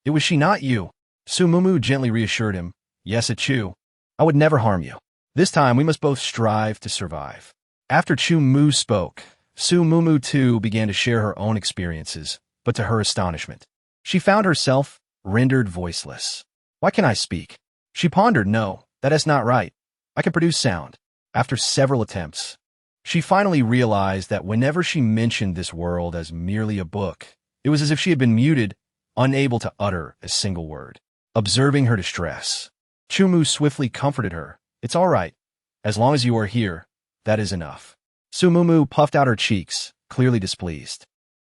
It was she, not you. Su Moo Moo gently reassured him. Yes, Achoo. I would never harm you. This time we must both strive to survive. After Chu Mu spoke, Su Moo Moo too began to share her own experiences, but to her astonishment, she found herself rendered voiceless. Why can't I speak? She pondered. No, that is not right. I can produce sound. After several attempts, she finally realized that whenever she mentioned this world as merely a book, it was as if she had been muted, unable to utter a single word. Observing her distress, Chu Mu swiftly comforted her. It's all right. As long as you are here, that is enough. Su Moo Moo puffed out her cheeks, clearly displeased.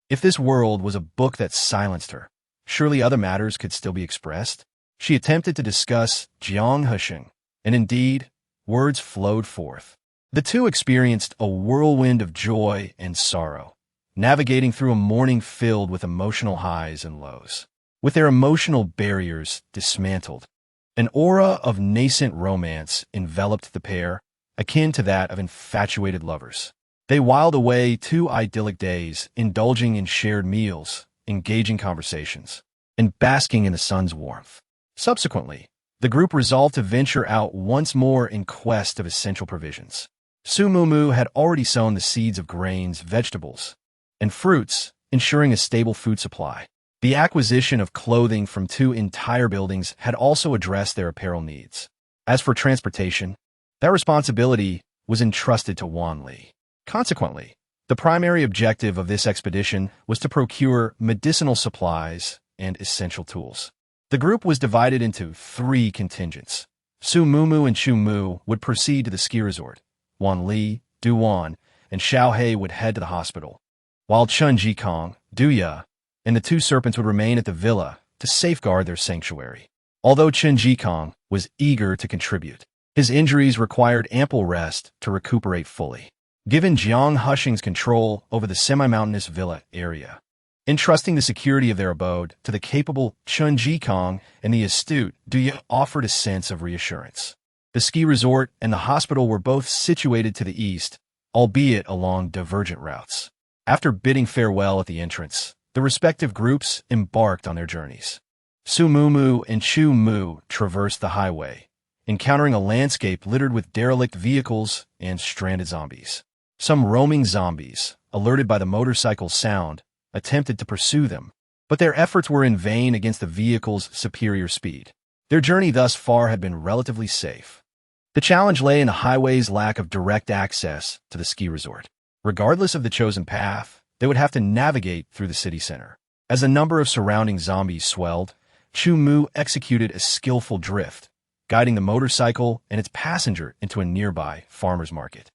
If this world was a book that silenced her, surely other matters could still be expressed. She attempted to discuss Jiang Husheng, and indeed, words flowed forth. The two experienced a whirlwind of joy and sorrow, navigating through a morning filled with emotional highs and lows. With their emotional barriers dismantled, an aura of nascent romance enveloped the pair, akin to that of infatuated lovers. They whiled away 2 idyllic days, indulging in shared meals, engaging conversations, and basking in the sun's warmth. Subsequently, the group resolved to venture out once more in quest of essential provisions. Su Moo Moo had already sown the seeds of grains, vegetables, and fruits, ensuring a stable food supply. The acquisition of clothing from 2 entire buildings had also addressed their apparel needs. As for transportation, that responsibility was entrusted to Wan Li. Consequently, the primary objective of this expedition was to procure medicinal supplies and essential tools. The group was divided into 3 contingents. Su Moo Moo and Chu Mu would proceed to the ski resort. Wan Li, Du Wan, and Xiao He would head to the hospital, while Chun Jikong, Du Ya, and the 2 serpents would remain at the villa to safeguard their sanctuary. Although Chen Jikong was eager to contribute, his injuries required ample rest to recuperate fully. Given Jiang Hushing's control over the semi-mountainous villa area, entrusting the security of their abode to the capable Chen Jikong and the astute Duya offered a sense of reassurance. The ski resort and the hospital were both situated to the east, albeit along divergent routes. After bidding farewell at the entrance, the respective groups embarked on their journeys. Su Mumu and Chu Mu traversed the highway, encountering a landscape littered with derelict vehicles and stranded zombies. Some roaming zombies, alerted by the motorcycle's sound, attempted to pursue them, but their efforts were in vain against the vehicle's superior speed. Their journey thus far had been relatively safe. The challenge lay in the highway's lack of direct access to the ski resort. Regardless of the chosen path, they would have to navigate through the city center. As the number of surrounding zombies swelled, Chu Mu executed a skillful drift, guiding the motorcycle and its passenger into a nearby farmer's market.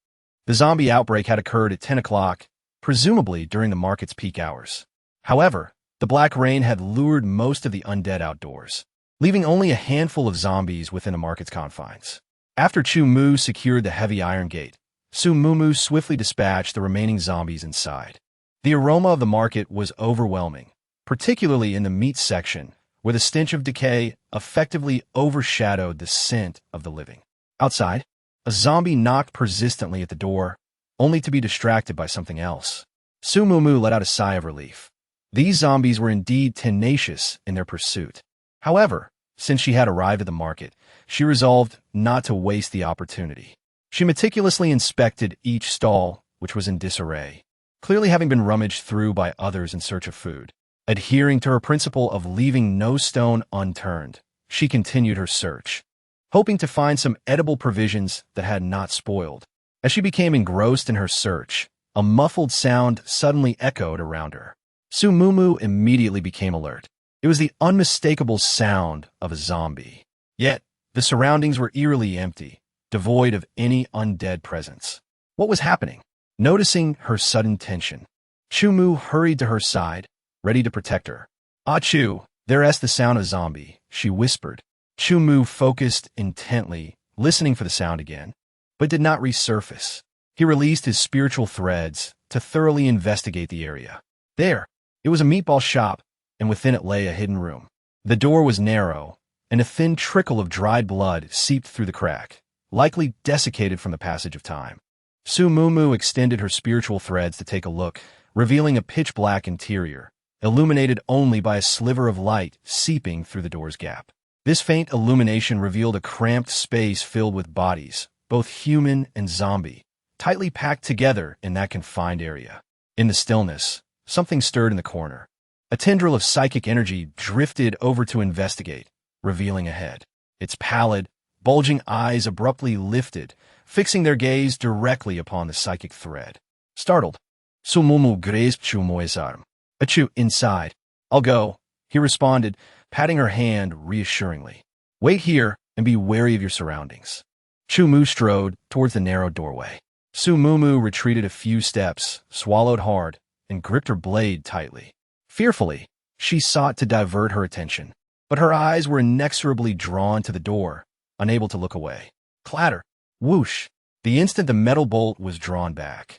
The zombie outbreak had occurred at 10 o'clock, presumably during the market's peak hours. However, the black rain had lured most of the undead outdoors, leaving only a handful of zombies within the market's confines. After Chu Mu secured the heavy iron gate, Su Mumu swiftly dispatched the remaining zombies inside. The aroma of the market was overwhelming, particularly in the meat section, where the stench of decay effectively overshadowed the scent of the living. Outside, a zombie knocked persistently at the door, only to be distracted by something else. Su Mumu let out a sigh of relief. These zombies were indeed tenacious in their pursuit. However, since she had arrived at the market, she resolved not to waste the opportunity. She meticulously inspected each stall, which was in disarray, clearly having been rummaged through by others in search of food. Adhering to her principle of leaving no stone unturned, she continued her search, hoping to find some edible provisions that had not spoiled. As she became engrossed in her search, a muffled sound suddenly echoed around her. Su Mumu immediately became alert. It was the unmistakable sound of a zombie. Yet, the surroundings were eerily empty, devoid of any undead presence. What was happening? Noticing her sudden tension, Chu Mu hurried to her side, ready to protect her. "Ah Chu, there's the sound of zombie," she whispered. Chu Mu focused intently, listening for the sound again, but did not resurface. He released his spiritual threads to thoroughly investigate the area. There, it was a meatball shop, and within it lay a hidden room. The door was narrow, and a thin trickle of dried blood seeped through the crack, likely desiccated from the passage of time. Su Mumu extended her spiritual threads to take a look, revealing a pitch-black interior, illuminated only by a sliver of light seeping through the door's gap. This faint illumination revealed a cramped space filled with bodies, both human and zombie, tightly packed together in that confined area. In the stillness, something stirred in the corner. A tendril of psychic energy drifted over to investigate, revealing a head. Its pallid, bulging eyes abruptly lifted, fixing their gaze directly upon the psychic thread. Startled, Su Mumu grasped Chu Mu's arm. "Achu, inside. I'll go," he responded, patting her hand reassuringly. "Wait here and be wary of your surroundings." Chu Mu strode towards the narrow doorway. Su Mumu retreated a few steps, swallowed hard, and gripped her blade tightly. Fearfully, she sought to divert her attention, but her eyes were inexorably drawn to the door, unable to look away. Clatter! Whoosh! The instant the metal bolt was drawn back,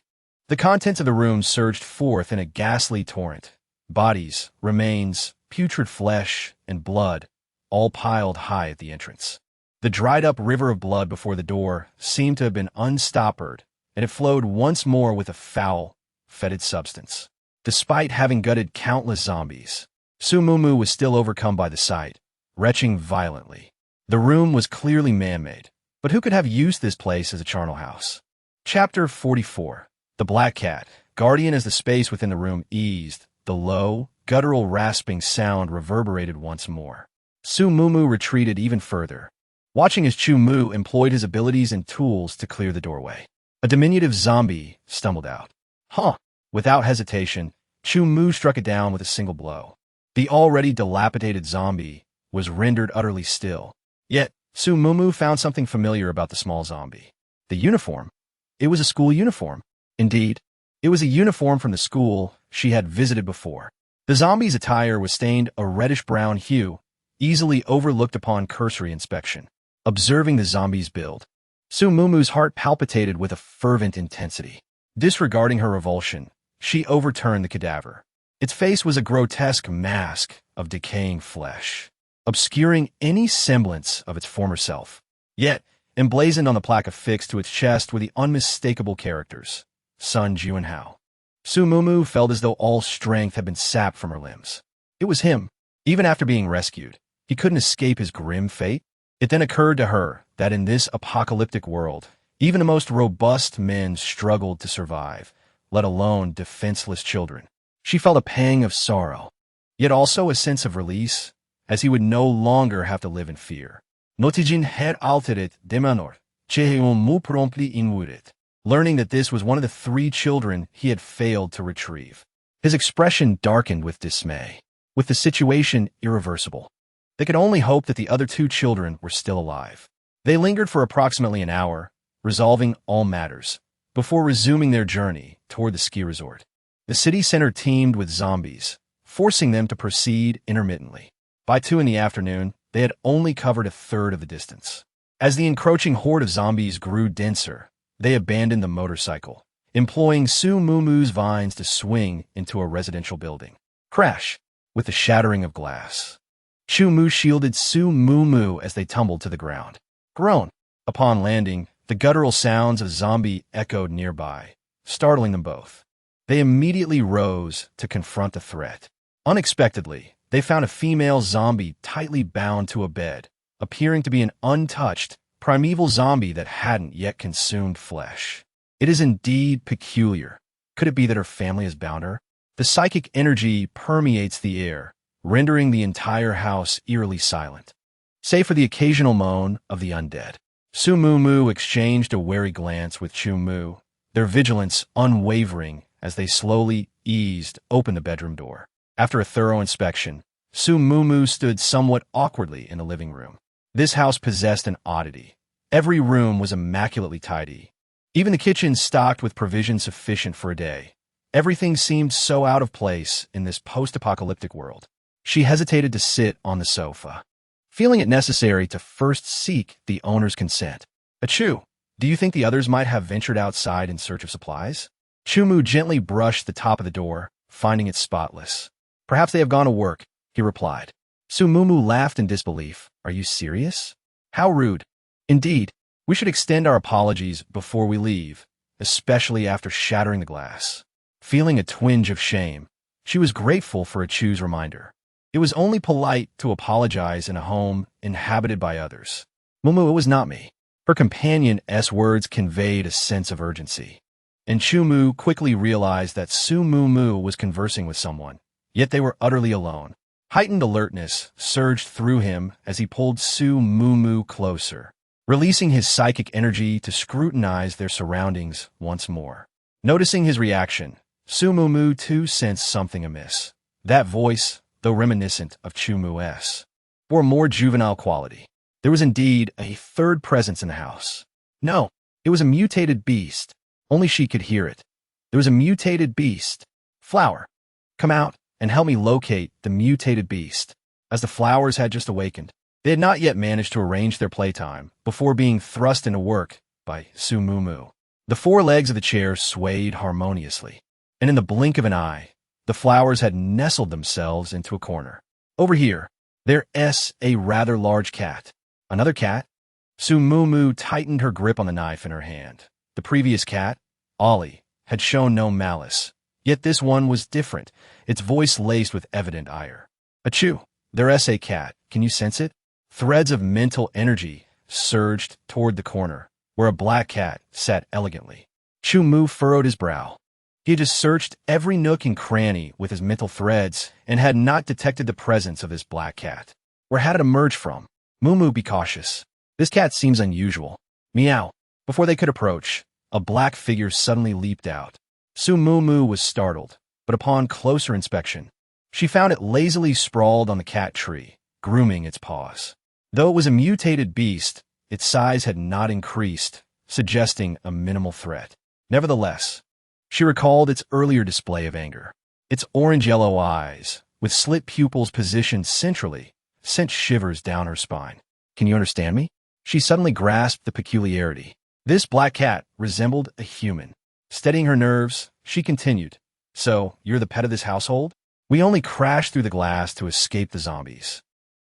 the contents of the room surged forth in a ghastly torrent. Bodies, remains, putrid flesh, and blood, all piled high at the entrance. The dried-up river of blood before the door seemed to have been unstoppered, and it flowed once more with a foul, fetid substance. Despite having gutted countless zombies, Su Mumu was still overcome by the sight, retching violently. The room was clearly man-made, but who could have used this place as a charnel house? Chapter 44. The Black Cat. Guardian as the space within the room eased, the low, guttural rasping sound reverberated once more. Su Mumu retreated even further, watching as Chu Mu employed his abilities and tools to clear the doorway. A diminutive zombie stumbled out. "Huh!" Without hesitation, Chu Mu struck it down with a single blow. The already dilapidated zombie was rendered utterly still. Yet, Su Mumu found something familiar about the small zombie. The uniform. It was a school uniform. Indeed, it was a uniform from the school she had visited before. The zombie's attire was stained a reddish-brown hue, easily overlooked upon cursory inspection. Observing the zombie's build, Su Mumu's heart palpitated with a fervent intensity. Disregarding her revulsion, she overturned the cadaver. Its face was a grotesque mask of decaying flesh, obscuring any semblance of its former self. Yet, emblazoned on the plaque affixed to its chest were the unmistakable characters, Sun Juanhao. Su Mumu felt as though all strength had been sapped from her limbs. It was him. Even after being rescued, he couldn't escape his grim fate. It then occurred to her that in this apocalyptic world, even the most robust men struggled to survive, let alone defenseless children. She felt a pang of sorrow, yet also a sense of release, as he would no longer have to live in fear. Notijin had altered de manor, cheheum mu promptly inwurit, learning that this was one of the 3 children he had failed to retrieve. His expression darkened with dismay. With the situation irreversible, they could only hope that the other 2 children were still alive. They lingered for approximately an hour, resolving all matters, before resuming their journey toward the ski resort. The city center teemed with zombies, forcing them to proceed intermittently. By 2 in the afternoon, they had only covered a third of the distance. As the encroaching horde of zombies grew denser, they abandoned the motorcycle, employing Su Mumu's vines to swing into a residential building. Crash! With the shattering of glass. Chu Mu shielded Su Mumu as they tumbled to the ground. Groan! Upon landing, the guttural sounds of zombie echoed nearby, startling them both. They immediately rose to confront the threat. Unexpectedly, they found a female zombie tightly bound to a bed, appearing to be an untouched, primeval zombie that hadn't yet consumed flesh. It is indeed peculiar. Could it be that her family has bound her? The psychic energy permeates the air, rendering the entire house eerily silent, save for the occasional moan of the undead. Su Mumu exchanged a wary glance with Chu Mu, their vigilance unwavering as they slowly eased open the bedroom door. After a thorough inspection, Su Mumu stood somewhat awkwardly in the living room. This house possessed an oddity. Every room was immaculately tidy, even the kitchen stocked with provisions sufficient for a day. Everything seemed so out of place in this post-apocalyptic world. She hesitated to sit on the sofa, feeling it necessary to first seek the owner's consent. Achoo, do you think the others might have ventured outside in search of supplies? Chumu gently brushed the top of the door, finding it spotless. Perhaps they have gone to work, he replied. Su Mumu laughed in disbelief. Are you serious? How rude. Indeed, we should extend our apologies before we leave, especially after shattering the glass. Feeling a twinge of shame, she was grateful for Achu's reminder. It was only polite to apologize in a home inhabited by others. Mumu, it was not me. Her companion's words conveyed a sense of urgency. And Chumu quickly realized that Su Mumu was conversing with someone, yet they were utterly alone. Heightened alertness surged through him as he pulled Su Mumu closer, releasing his psychic energy to scrutinize their surroundings once more. Noticing his reaction, Su Mumu too sensed something amiss. That voice, though reminiscent of Chumu's, bore more juvenile quality. There was indeed a third presence in the house. No, it was a mutated beast. Only she could hear it. There was a mutated beast. Flower, come out and help me locate the mutated beast. As the flowers had just awakened, they had not yet managed to arrange their playtime before being thrust into work by Su Mumu. The 4 legs of the chair swayed harmoniously, and in the blink of an eye, the flowers had nestled themselves into a corner. Over here, there's a rather large cat. Another cat? Su Mumu tightened her grip on the knife in her hand. The previous cat, Ollie, had shown no malice. Yet this one was different, its voice laced with evident ire. Achoo, there's a cat. Can you sense it? Threads of mental energy surged toward the corner, where a black cat sat elegantly. Chu Mu furrowed his brow. He had just searched every nook and cranny with his mental threads and had not detected the presence of this black cat. Where had it emerged from? Mumu, be cautious. This cat seems unusual. Meow. Before they could approach, a black figure suddenly leaped out. Su Mumu was startled, but upon closer inspection, she found it lazily sprawled on the cat tree, grooming its paws. Though it was a mutated beast, its size had not increased, suggesting a minimal threat. Nevertheless, she recalled its earlier display of anger. Its orange-yellow eyes, with slit pupils positioned centrally, sent shivers down her spine. Can you understand me? She suddenly grasped the peculiarity. This black cat resembled a human. Steadying her nerves, she continued, "So, you're the pet of this household? We only crashed through the glass to escape the zombies.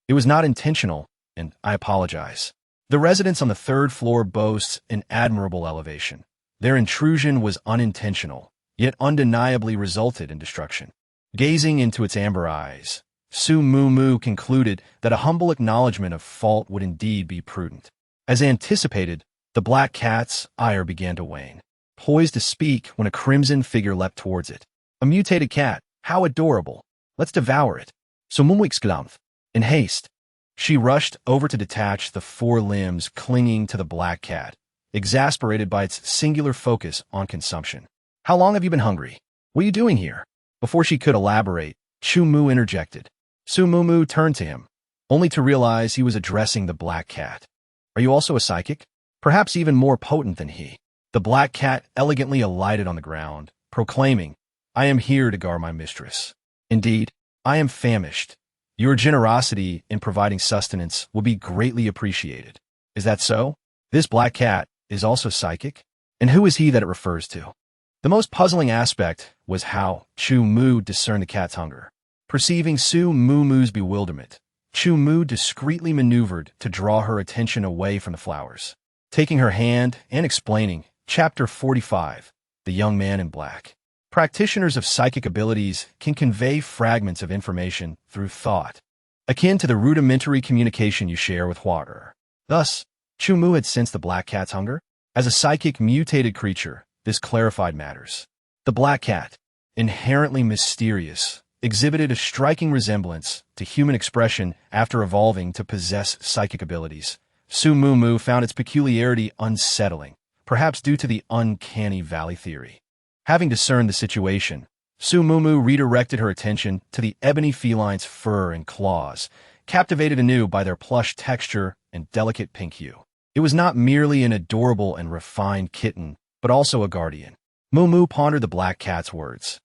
It was not intentional, and I apologize." The residence on the third floor boasts an admirable elevation. Their intrusion was unintentional, yet undeniably resulted in destruction. Gazing into its amber eyes, Su Mumu concluded that a humble acknowledgement of fault would indeed be prudent. As anticipated, the black cat's ire began to wane, poised to speak when a crimson figure leapt towards it. "A mutated cat, how adorable! Let's devour it." Su Mumu exclaimed. In haste, she rushed over to detach the four limbs clinging to the black cat, exasperated by its singular focus on consumption. "How long have you been hungry? What are you doing here?" Before she could elaborate, Chu Mu interjected. Su Mumu turned to him, only to realize he was addressing the black cat. "Are you also a psychic? Perhaps even more potent than he?" The black cat elegantly alighted on the ground, proclaiming, "I am here to guard my mistress. Indeed, I am famished. Your generosity in providing sustenance will be greatly appreciated." "Is that so? This black cat is also psychic? And who is he that it refers to?" The most puzzling aspect was how Chu Mu discerned the cat's hunger. Perceiving Su Mumu's bewilderment, Chu Mu discreetly maneuvered to draw her attention away from the flowers. Taking her hand and explaining, Chapter 45, The Young Man in Black. Practitioners of psychic abilities can convey fragments of information through thought, akin to the rudimentary communication you share with water. Thus, Chu Mu had sensed the black cat's hunger. As a psychic mutated creature, this clarified matters. The black cat, inherently mysterious, exhibited a striking resemblance to human expression after evolving to possess psychic abilities. Su Mumu found its peculiarity unsettling, perhaps due to the uncanny valley theory. Having discerned the situation, Su Mumu redirected her attention to the ebony feline's fur and claws, captivated anew by their plush texture and delicate pink hue. It was not merely an adorable and refined kitten, but also a guardian. Mumu pondered the black cat's words.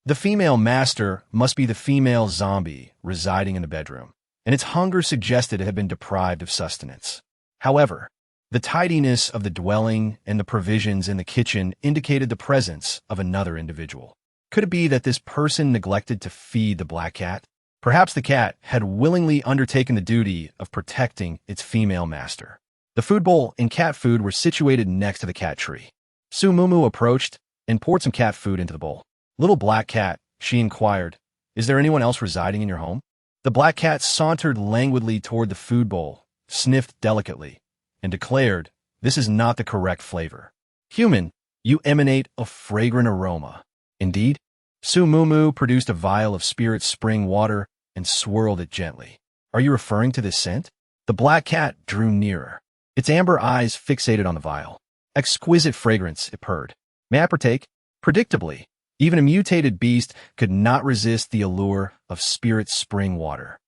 The female master must be the female zombie residing in the bedroom, and its hunger suggested it had been deprived of sustenance. However, the tidiness of the dwelling and the provisions in the kitchen indicated the presence of another individual. Could it be that this person neglected to feed the black cat? Perhaps the cat had willingly undertaken the duty of protecting its female master. The food bowl and cat food were situated next to the cat tree. Su Mumu approached and poured some cat food into the bowl. "Little black cat," she inquired, "is there anyone else residing in your home?" The black cat sauntered languidly toward the food bowl, sniffed delicately, and declared, "This is not the correct flavor. Human, you emanate a fragrant aroma." "Indeed?" Su Mumu produced a vial of spirit spring water and swirled it gently. "Are you referring to this scent?" The black cat drew nearer, its amber eyes fixated on the vial. "Exquisite fragrance," it purred. "May I partake?" Predictably, even a mutated beast could not resist the allure of spirit spring water.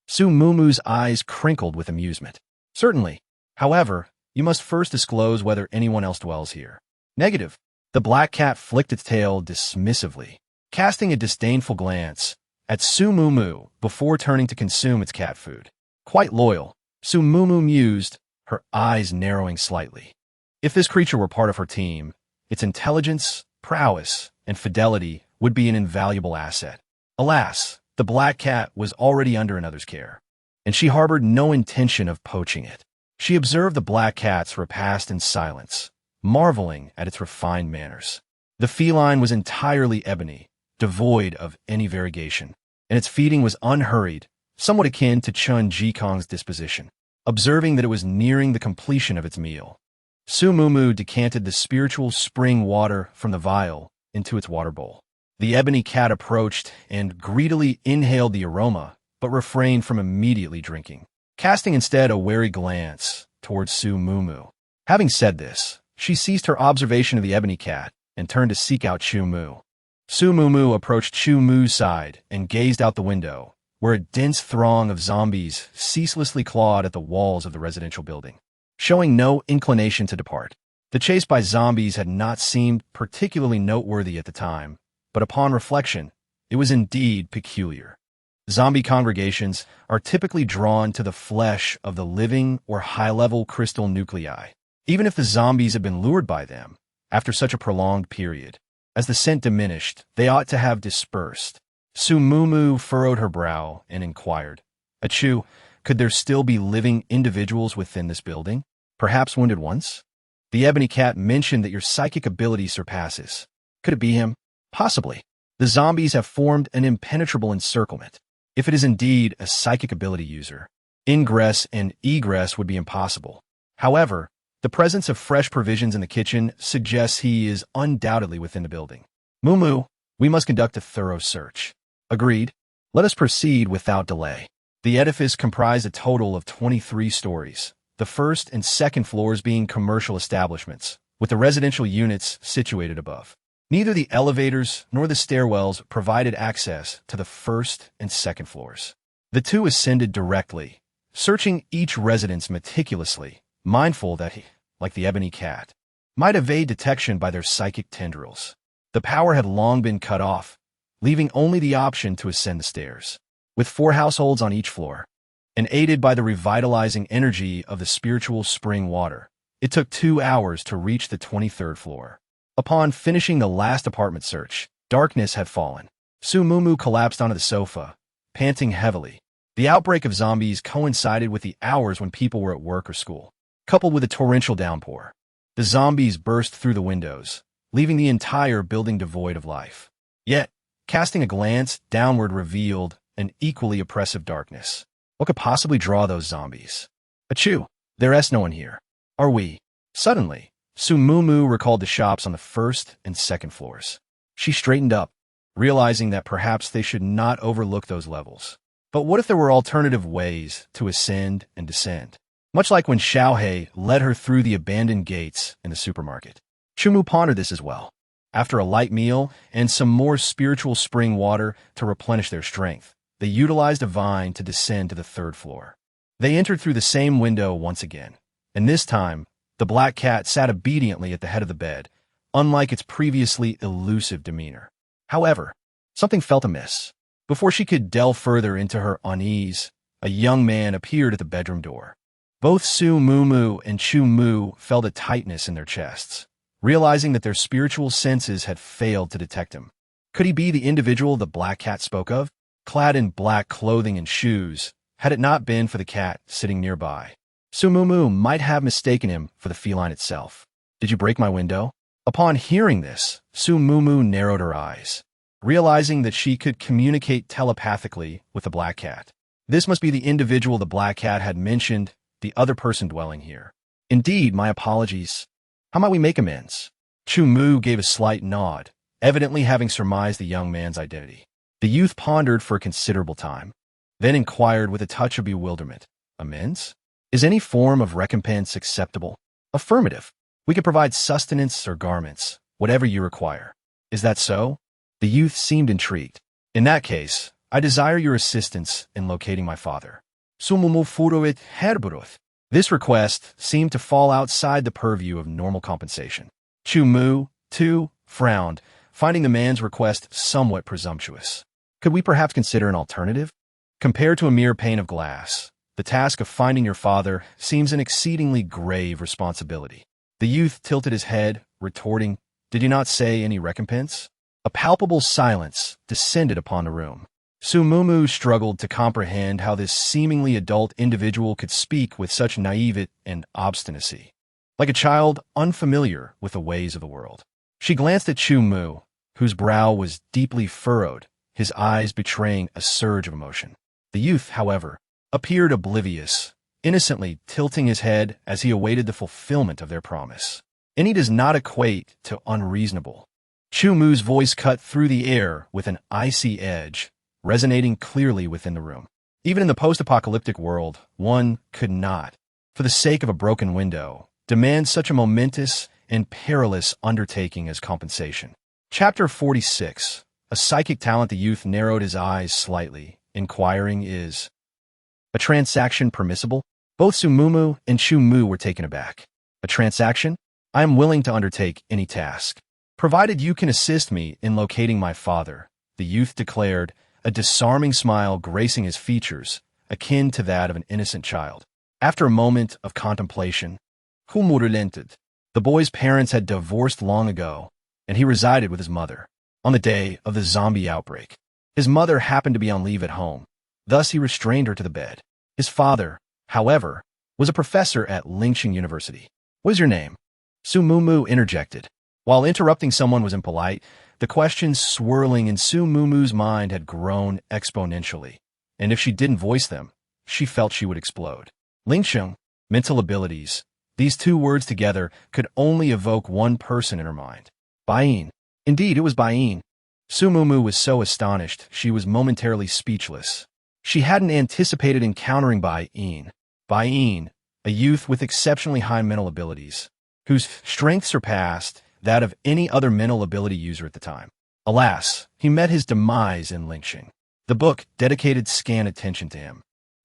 Su Mumu's eyes crinkled with amusement. "Certainly. However, you must first disclose whether anyone else dwells here." "Negative." The black cat flicked its tail dismissively, casting a disdainful glance at Su Mumu before turning to consume its cat food. "Quite loyal," Su Mumu mused, her eyes narrowing slightly. If this creature were part of her team, its intelligence, prowess, and fidelity would be an invaluable asset. Alas, the black cat was already under another's care, and she harbored no intention of poaching it. She observed the black cat's repast in silence, marveling at its refined manners. The feline was entirely ebony, devoid of any variegation, and its feeding was unhurried, somewhat akin to Chun Jikong's disposition. Observing that it was nearing the completion of its meal, Su Mumu decanted the spiritual spring water from the vial into its water bowl. The ebony cat approached and greedily inhaled the aroma, but refrained from immediately drinking, casting instead a wary glance towards Su Mumu. Having said this, she ceased her observation of the ebony cat and turned to seek out Chu Mu. Su Mumu approached Chu Mu's side and gazed out the window, where a dense throng of zombies ceaselessly clawed at the walls of the residential building, showing no inclination to depart. The chase by zombies had not seemed particularly noteworthy at the time, but upon reflection, it was indeed peculiar. Zombie congregations are typically drawn to the flesh of the living or high-level crystal nuclei, even if the zombies have been lured by them after such a prolonged period. As the scent diminished, they ought to have dispersed. Sumumu furrowed her brow and inquired, Achoo, could there still be living individuals within this building? Perhaps wounded once? The ebony cat mentioned that your psychic ability surpasses. Could it be him? Possibly. The zombies have formed an impenetrable encirclement. If it is indeed a psychic ability user, ingress and egress would be impossible. However, the presence of fresh provisions in the kitchen suggests he is undoubtedly within the building. Mumu, we must conduct a thorough search. Agreed. Let us proceed without delay. The edifice comprised a total of 23 stories, the first and second floors being commercial establishments, with the residential units situated above. Neither the elevators nor the stairwells provided access to the first and second floors. The two ascended directly, searching each residence meticulously, mindful that he, like the ebony cat, might evade detection by their psychic tendrils. The power had long been cut off, leaving only the option to ascend the stairs. With 4 households on each floor, and aided by the revitalizing energy of the spiritual spring water, it took 2 hours to reach the 23rd floor. Upon finishing the last apartment search, darkness had fallen. Sumumu collapsed onto the sofa, panting heavily. The outbreak of zombies coincided with the hours when people were at work or school. Coupled with a torrential downpour, the zombies burst through the windows, leaving the entire building devoid of life. Yet, casting a glance downward revealed an equally oppressive darkness. What could possibly draw those zombies? Achoo! There's no one here. Are we? Suddenly, Sumumu recalled the shops on the first and second floors. She straightened up, realizing that perhaps they should not overlook those levels. But what if there were alternative ways to ascend and descend? Much like when Xiaohei led her through the abandoned gates in the supermarket. Chumu pondered this as well. After a light meal and some more spiritual spring water to replenish their strength, they utilized a vine to descend to the 3rd floor. They entered through the same window once again, and this time, the black cat sat obediently at the head of the bed, unlike its previously elusive demeanor. However, something felt amiss. Before she could delve further into her unease, a young man appeared at the bedroom door. Both Sumumu and Chumu felt a tightness in their chests, realizing that their spiritual senses had failed to detect him. Could he be the individual the black cat spoke of? Clad in black clothing and shoes, had it not been for the cat sitting nearby, Sumumu might have mistaken him for the feline itself. Did you break my window? Upon hearing this, Sumumu narrowed her eyes, realizing that she could communicate telepathically with the black cat. This must be the individual the black cat had mentioned, the other person dwelling here. Indeed, my apologies. How might we make amends? Chumu gave a slight nod, evidently having surmised the young man's identity. The youth pondered for a considerable time, then inquired with a touch of bewilderment. Amends? Is any form of recompense acceptable? Affirmative. We could provide sustenance or garments, whatever you require. Is that so? The youth seemed intrigued. In that case, I desire your assistance in locating my father. Sumumu furuit herburuth. This request seemed to fall outside the purview of normal compensation. Chumu, too, frowned, finding the man's request somewhat presumptuous. Could we perhaps consider an alternative? Compared to a mere pane of glass, the task of finding your father seems an exceedingly grave responsibility. The youth tilted his head, retorting, Did you not say any recompense? A palpable silence descended upon the room. Sumumu struggled to comprehend how this seemingly adult individual could speak with such naivete and obstinacy, like a child unfamiliar with the ways of the world. She glanced at Chumu, whose brow was deeply furrowed, his eyes betraying a surge of emotion. The youth, however, appeared oblivious, innocently tilting his head as he awaited the fulfillment of their promise. Any does not equate to unreasonable. Chumu's voice cut through the air with an icy edge, resonating clearly within the room. Even in the post-apocalyptic world, one could not, for the sake of a broken window, demand such a momentous and perilous undertaking as compensation. Chapter 46. A psychic talent. The youth narrowed his eyes slightly, inquiring, Is a transaction permissible? Both Sumumu and Chumu were taken aback. A transaction? I am willing to undertake any task, provided you can assist me in locating my father, the youth declared, a disarming smile gracing his features, akin to that of an innocent child. After a moment of contemplation, Humor relented. The boy's parents had divorced long ago, and he resided with his mother. On the day of the zombie outbreak, his mother happened to be on leave at home. Thus, he restrained her to the bed. His father, however, was a professor at Lingqing University. "What is your name?" Su Mumu interjected. While interrupting someone was impolite, the questions swirling in Su Mumu's mind had grown exponentially, and if she didn't voice them, she felt she would explode. Lingqing, mental abilities. These two words together could only evoke one person in her mind. Baiyin. Indeed, it was Baiyin. Su Mumu was so astonished she was momentarily speechless. She hadn't anticipated encountering Baiyin. Baiyin, a youth with exceptionally high mental abilities, whose strength surpassed that of any other mental ability user at the time. Alas, he met his demise in Lingqing. The book dedicated scant attention to him,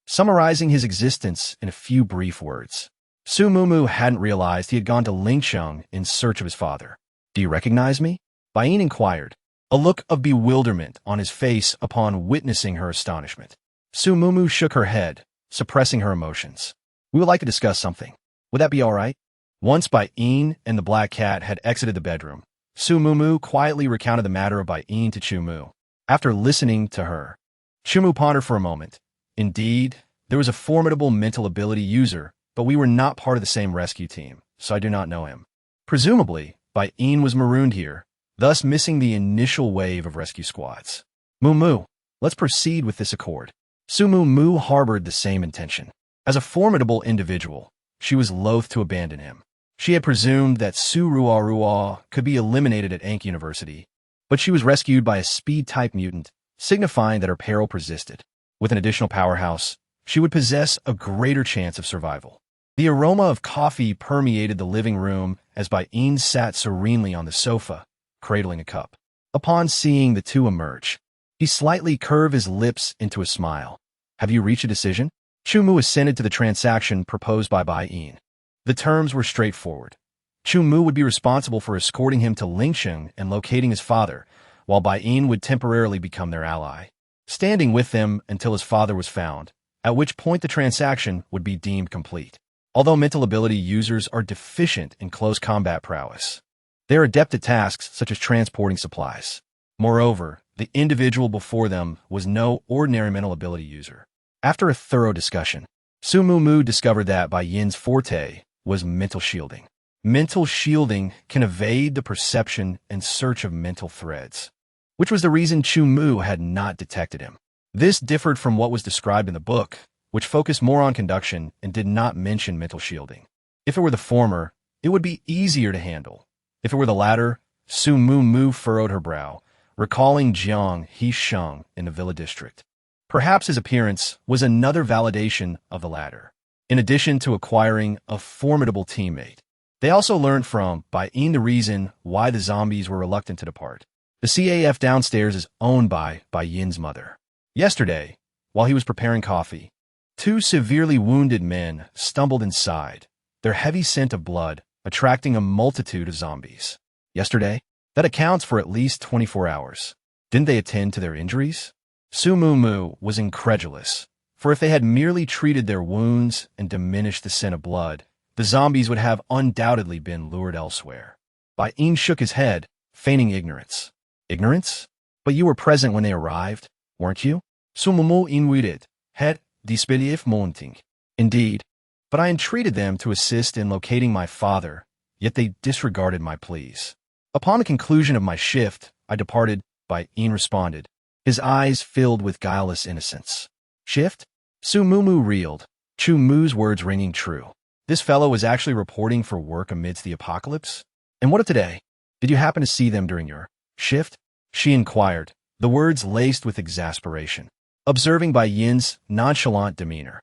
summarizing his existence in a few brief words. Su Mumu hadn't realized he had gone to Lingqing in search of his father. "Do you recognize me?" Baiyin inquired, a look of bewilderment on his face upon witnessing her astonishment. Su Mumu shook her head, suppressing her emotions. "We would like to discuss something. Would that be all right?" Once Baiyin and the black cat had exited the bedroom, Su Mumu quietly recounted the matter of Baiyin to Chumu. After listening to her, Chumu pondered for a moment. "Indeed, there was a formidable mental ability user, but we were not part of the same rescue team, so I do not know him. Presumably, Baiyin was marooned here, thus missing the initial wave of rescue squads. Mumu, let's proceed with this accord." Su Mumu harbored the same intention. As a formidable individual, she was loath to abandon him. She had presumed that Su Ruarua could be eliminated at Ankh University, but she was rescued by a speed-type mutant, signifying that her peril persisted. With an additional powerhouse, she would possess a greater chance of survival. The aroma of coffee permeated the living room as Baiyin sat serenely on the sofa, cradling a cup. Upon seeing the two emerge, he slightly curved his lips into a smile. "Have you reached a decision?" Chumu assented to the transaction proposed by Baiyin. The terms were straightforward. Chumu would be responsible for escorting him to Lingqing and locating his father, while Baiyin would temporarily become their ally, standing with them until his father was found, at which point the transaction would be deemed complete. Although mental ability users are deficient in close combat prowess, they are adept at tasks such as transporting supplies. Moreover, the individual before them was no ordinary mental ability user. After a thorough discussion, Su Mumu discovered that Baiyin's forte was mental shielding. Mental shielding can evade the perception and search of mental threads, which was the reason Chumu had not detected him. This differed from what was described in the book, which focused more on conduction and did not mention mental shielding. If it were the former, it would be easier to handle. If it were the latter, Su Mumu furrowed her brow, recalling Jiang Hisheng in the Villa district. Perhaps his appearance was another validation of the latter. In addition to acquiring a formidable teammate, they also learned from Baiyin the reason why the zombies were reluctant to depart. The CAF downstairs is owned by Baiyin's mother. Yesterday, while he was preparing coffee, two severely wounded men stumbled inside, their heavy scent of blood attracting a multitude of zombies. Yesterday? That accounts for at least 24 hours. Didn't they attend to their injuries? Su Mumu was incredulous, for if they had merely treated their wounds and diminished the scent of blood, the zombies would have undoubtedly been lured elsewhere. Baiyin shook his head, feigning ignorance. "Ignorance? But you were present when they arrived, weren't you?" Su Mumu inwitted, het disbelief monting. "Indeed, but I entreated them to assist in locating my father, yet they disregarded my pleas. Upon the conclusion of my shift, I departed," Baiyin responded, his eyes filled with guileless innocence. "Shift?" Su Mumu reeled, Chumu's words ringing true. This fellow was actually reporting for work amidst the apocalypse? "And what of today? Did you happen to see them during your shift?" she inquired, the words laced with exasperation. Observing Baiyin's nonchalant demeanor,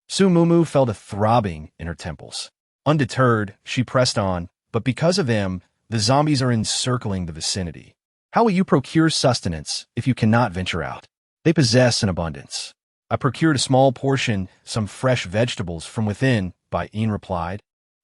Su Mumu felt a throbbing in her temples. Undeterred, she pressed on, "But because of them, the zombies are encircling the vicinity. How will you procure sustenance if you cannot venture out?" "They possess an abundance. I procured a small portion, some fresh vegetables from within," Baiyin replied,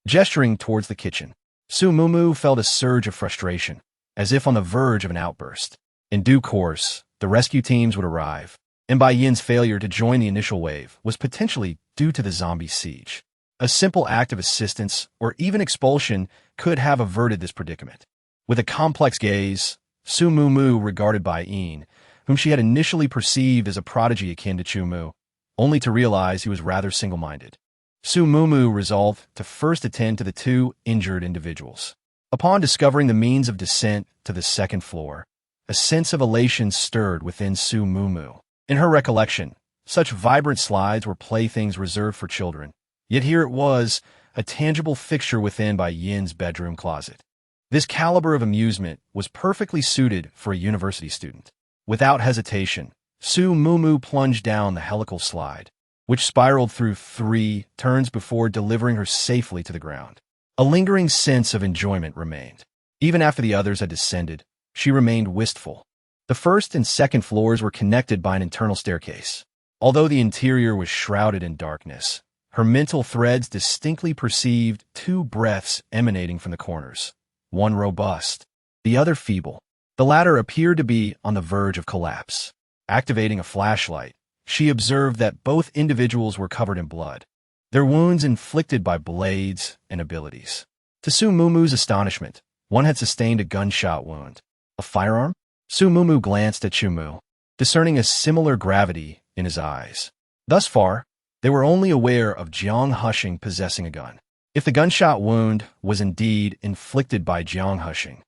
gesturing towards the kitchen. Su Mumu felt a surge of frustration, as if on the verge of an outburst. In due course, the rescue teams would arrive, and Bai Yin's failure to join the initial wave was potentially due to the zombie siege. A simple act of assistance or even expulsion could have averted this predicament. With a complex gaze, Su Mumu regarded Bai Yin, whom she had initially perceived as a prodigy akin to Chu Mu, only to realize he was rather single-minded. Su Mumu resolved to first attend to the two injured individuals. Upon discovering the means of descent to the second floor, a sense of elation stirred within Su Mumu. In her recollection, such vibrant slides were playthings reserved for children, yet here it was, a tangible fixture within Bai Yin's bedroom closet. This caliber of amusement was perfectly suited for a university student. Without hesitation, Su Mumu plunged down the helical slide, which spiraled through 3 turns before delivering her safely to the ground. A lingering sense of enjoyment remained. Even after the others had descended, she remained wistful. The first and second floors were connected by an internal staircase. Although the interior was shrouded in darkness, her mental threads distinctly perceived 2 breaths emanating from the corners, one robust, the other feeble. The latter appeared to be on the verge of collapse. Activating a flashlight, she observed that both individuals were covered in blood, their wounds inflicted by blades and abilities. To Su Mumu's astonishment, one had sustained a gunshot wound. A firearm? Su Mumu glanced at Chu Mu, discerning a similar gravity in his eyes. Thus far, they were only aware of Jiang Husheng possessing a gun. If the gunshot wound was indeed inflicted by Jiang Husheng,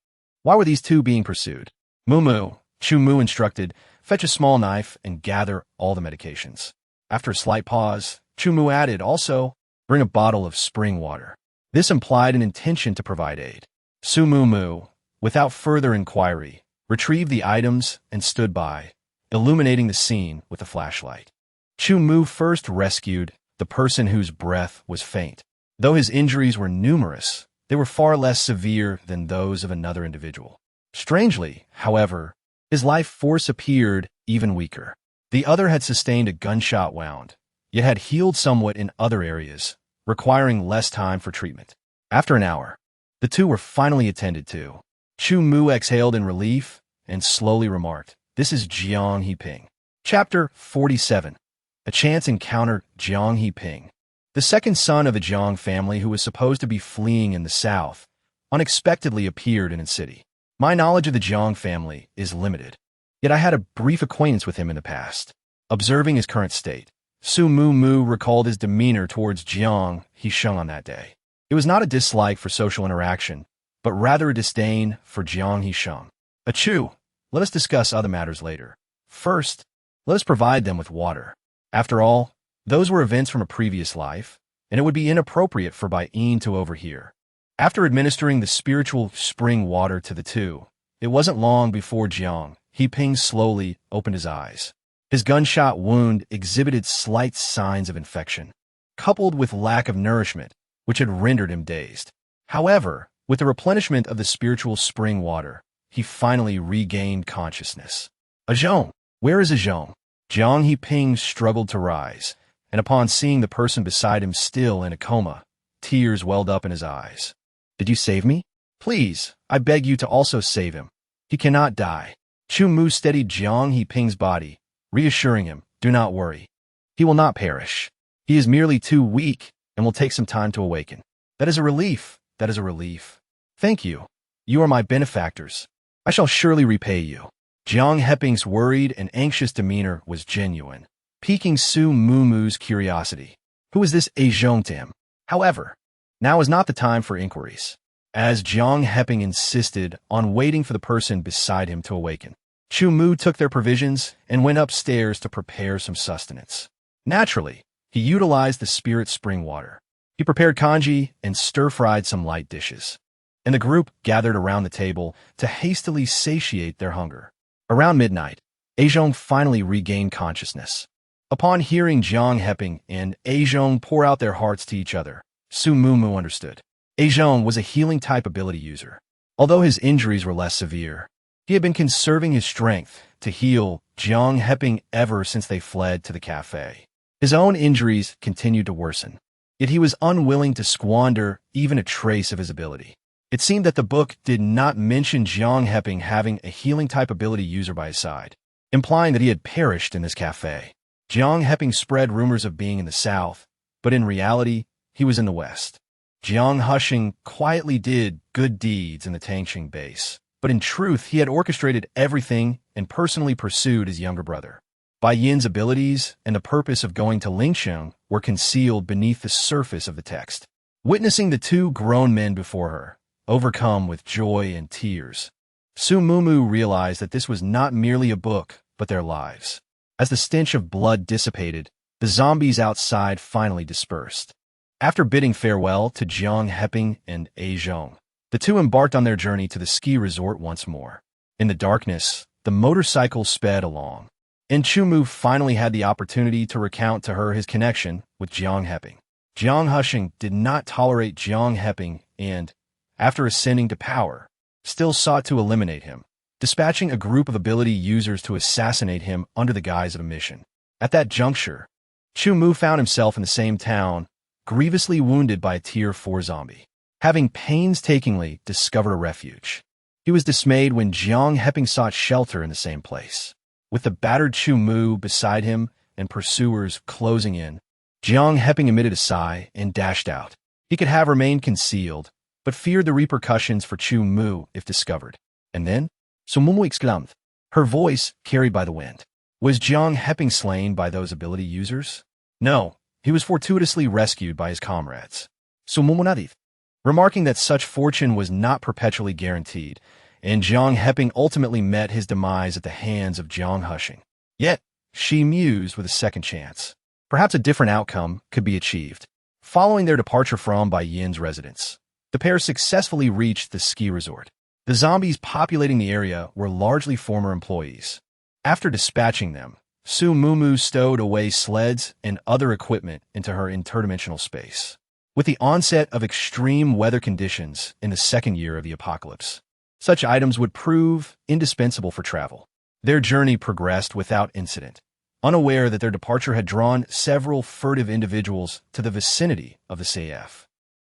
why were these two being pursued? Mumu, Chu Mu instructed, fetch a small knife and gather all the medications. After a slight pause, Chu Mu added, also, bring a bottle of spring water. This implied an intention to provide aid. Su Mumu, without further inquiry, retrieved the items and stood by, illuminating the scene with a flashlight. Chu Mu first rescued the person whose breath was faint. Though his injuries were numerous, they were far less severe than those of another individual. Strangely, however, his life force appeared even weaker. The other had sustained a gunshot wound, yet had healed somewhat in other areas, requiring less time for treatment. After an hour, the two were finally attended to. Chu Mu exhaled in relief and slowly remarked, "This is Jiang Heping." Chapter 47. A chance encounter. Jiang Heping, the second son of the Jiang family who was supposed to be fleeing in the south, unexpectedly appeared in the city. My knowledge of the Jiang family is limited, yet I had a brief acquaintance with him in the past. Observing his current state, Su Mumu recalled his demeanor towards Jiang Hesheng on that day. It was not a dislike for social interaction, but rather a disdain for Jiang Hesheng. Achoo, let us discuss other matters later. First, let us provide them with water. After all, those were events from a previous life, and it would be inappropriate for Bai Yin to overhear. After administering the spiritual spring water to the two, it wasn't long before Jiang Heping slowly opened his eyes. His gunshot wound exhibited slight signs of infection, coupled with lack of nourishment, which had rendered him dazed. However, with the replenishment of the spiritual spring water, he finally regained consciousness. Ajong, where is Ajong? Jiang Heping struggled to rise, and upon seeing the person beside him still in a coma, tears welled up in his eyes. Did you save me? Please, I beg you to also save him. He cannot die. Chu Mu steadied Jiang Heping's body, reassuring him, do not worry. He will not perish. He is merely too weak and will take some time to awaken. That is a relief. That is a relief. Thank you. You are my benefactors. I shall surely repay you. Jiang Heping's worried and anxious demeanor was genuine, piquing Su Mumu's curiosity. Who is this Ajong to him? However, now is not the time for inquiries, as Jiang Heping insisted on waiting for the person beside him to awaken. Chu Mu took their provisions and went upstairs to prepare some sustenance. Naturally, he utilized the spirit spring water. He prepared congee and stir-fried some light dishes, and the group gathered around the table to hastily satiate their hunger. Around midnight, Ajong finally regained consciousness. Upon hearing Jiang Heping and Ajong pour out their hearts to each other, Su Mumu understood. Ajong was a healing-type ability user. Although his injuries were less severe, he had been conserving his strength to heal Jiang Heping ever since they fled to the cafe. His own injuries continued to worsen, yet he was unwilling to squander even a trace of his ability. It seemed that the book did not mention Jiang Heping having a healing-type ability user by his side. implying that he had perished in this cafe. Jiang Heping spread rumors of being in the south, but in reality, he was in the west. Jiang Husheng quietly did good deeds in the Tangqing base, but in truth, he had orchestrated everything and personally pursued his younger brother. Bai Yin's abilities and the purpose of going to Lingsheng were concealed beneath the surface of the text. Witnessing the two grown men before her, overcome with joy and tears, Su Mumu realized that this was not merely a book, but their lives. As the stench of blood dissipated, the zombies outside finally dispersed. After bidding farewell to Jiang Heping and A Zhong, the two embarked on their journey to the ski resort once more. In the darkness, the motorcycle sped along, and Chu-Mu finally had the opportunity to recount to her his connection with Jiang Heping. Jiang Husheng did not tolerate Jiang Heping and, after ascending to power, still sought to eliminate him, dispatching a group of ability users to assassinate him under the guise of a mission. At that juncture, Chu-Mu found himself in the same town, grievously wounded by a Tier 4 zombie. Having painstakingly discovered a refuge, he was dismayed when Jiang Heping sought shelter in the same place. With the battered Chu-Mu beside him and pursuers closing in, Jiang Heping emitted a sigh and dashed out. He could have remained concealed, but feared the repercussions for Chu-Mu if discovered. And then, Su Mumu exclaimed, her voice carried by the wind. Was Jiang Heping slain by those ability users? No, he was fortuitously rescued by his comrades. Su Mumu nodded, remarking that such fortune was not perpetually guaranteed, and Jiang Heping ultimately met his demise at the hands of Jiang Husheng. Yet, she mused with a second chance. Perhaps a different outcome could be achieved. Following their departure from Bai Yin's residence, the pair successfully reached the ski resort. The zombies populating the area were largely former employees. After dispatching them, Su Mumu stowed away sleds and other equipment into her interdimensional space. With the onset of extreme weather conditions in the second year of the apocalypse, such items would prove indispensable for travel. Their journey progressed without incident, unaware that their departure had drawn several furtive individuals to the vicinity of the CF.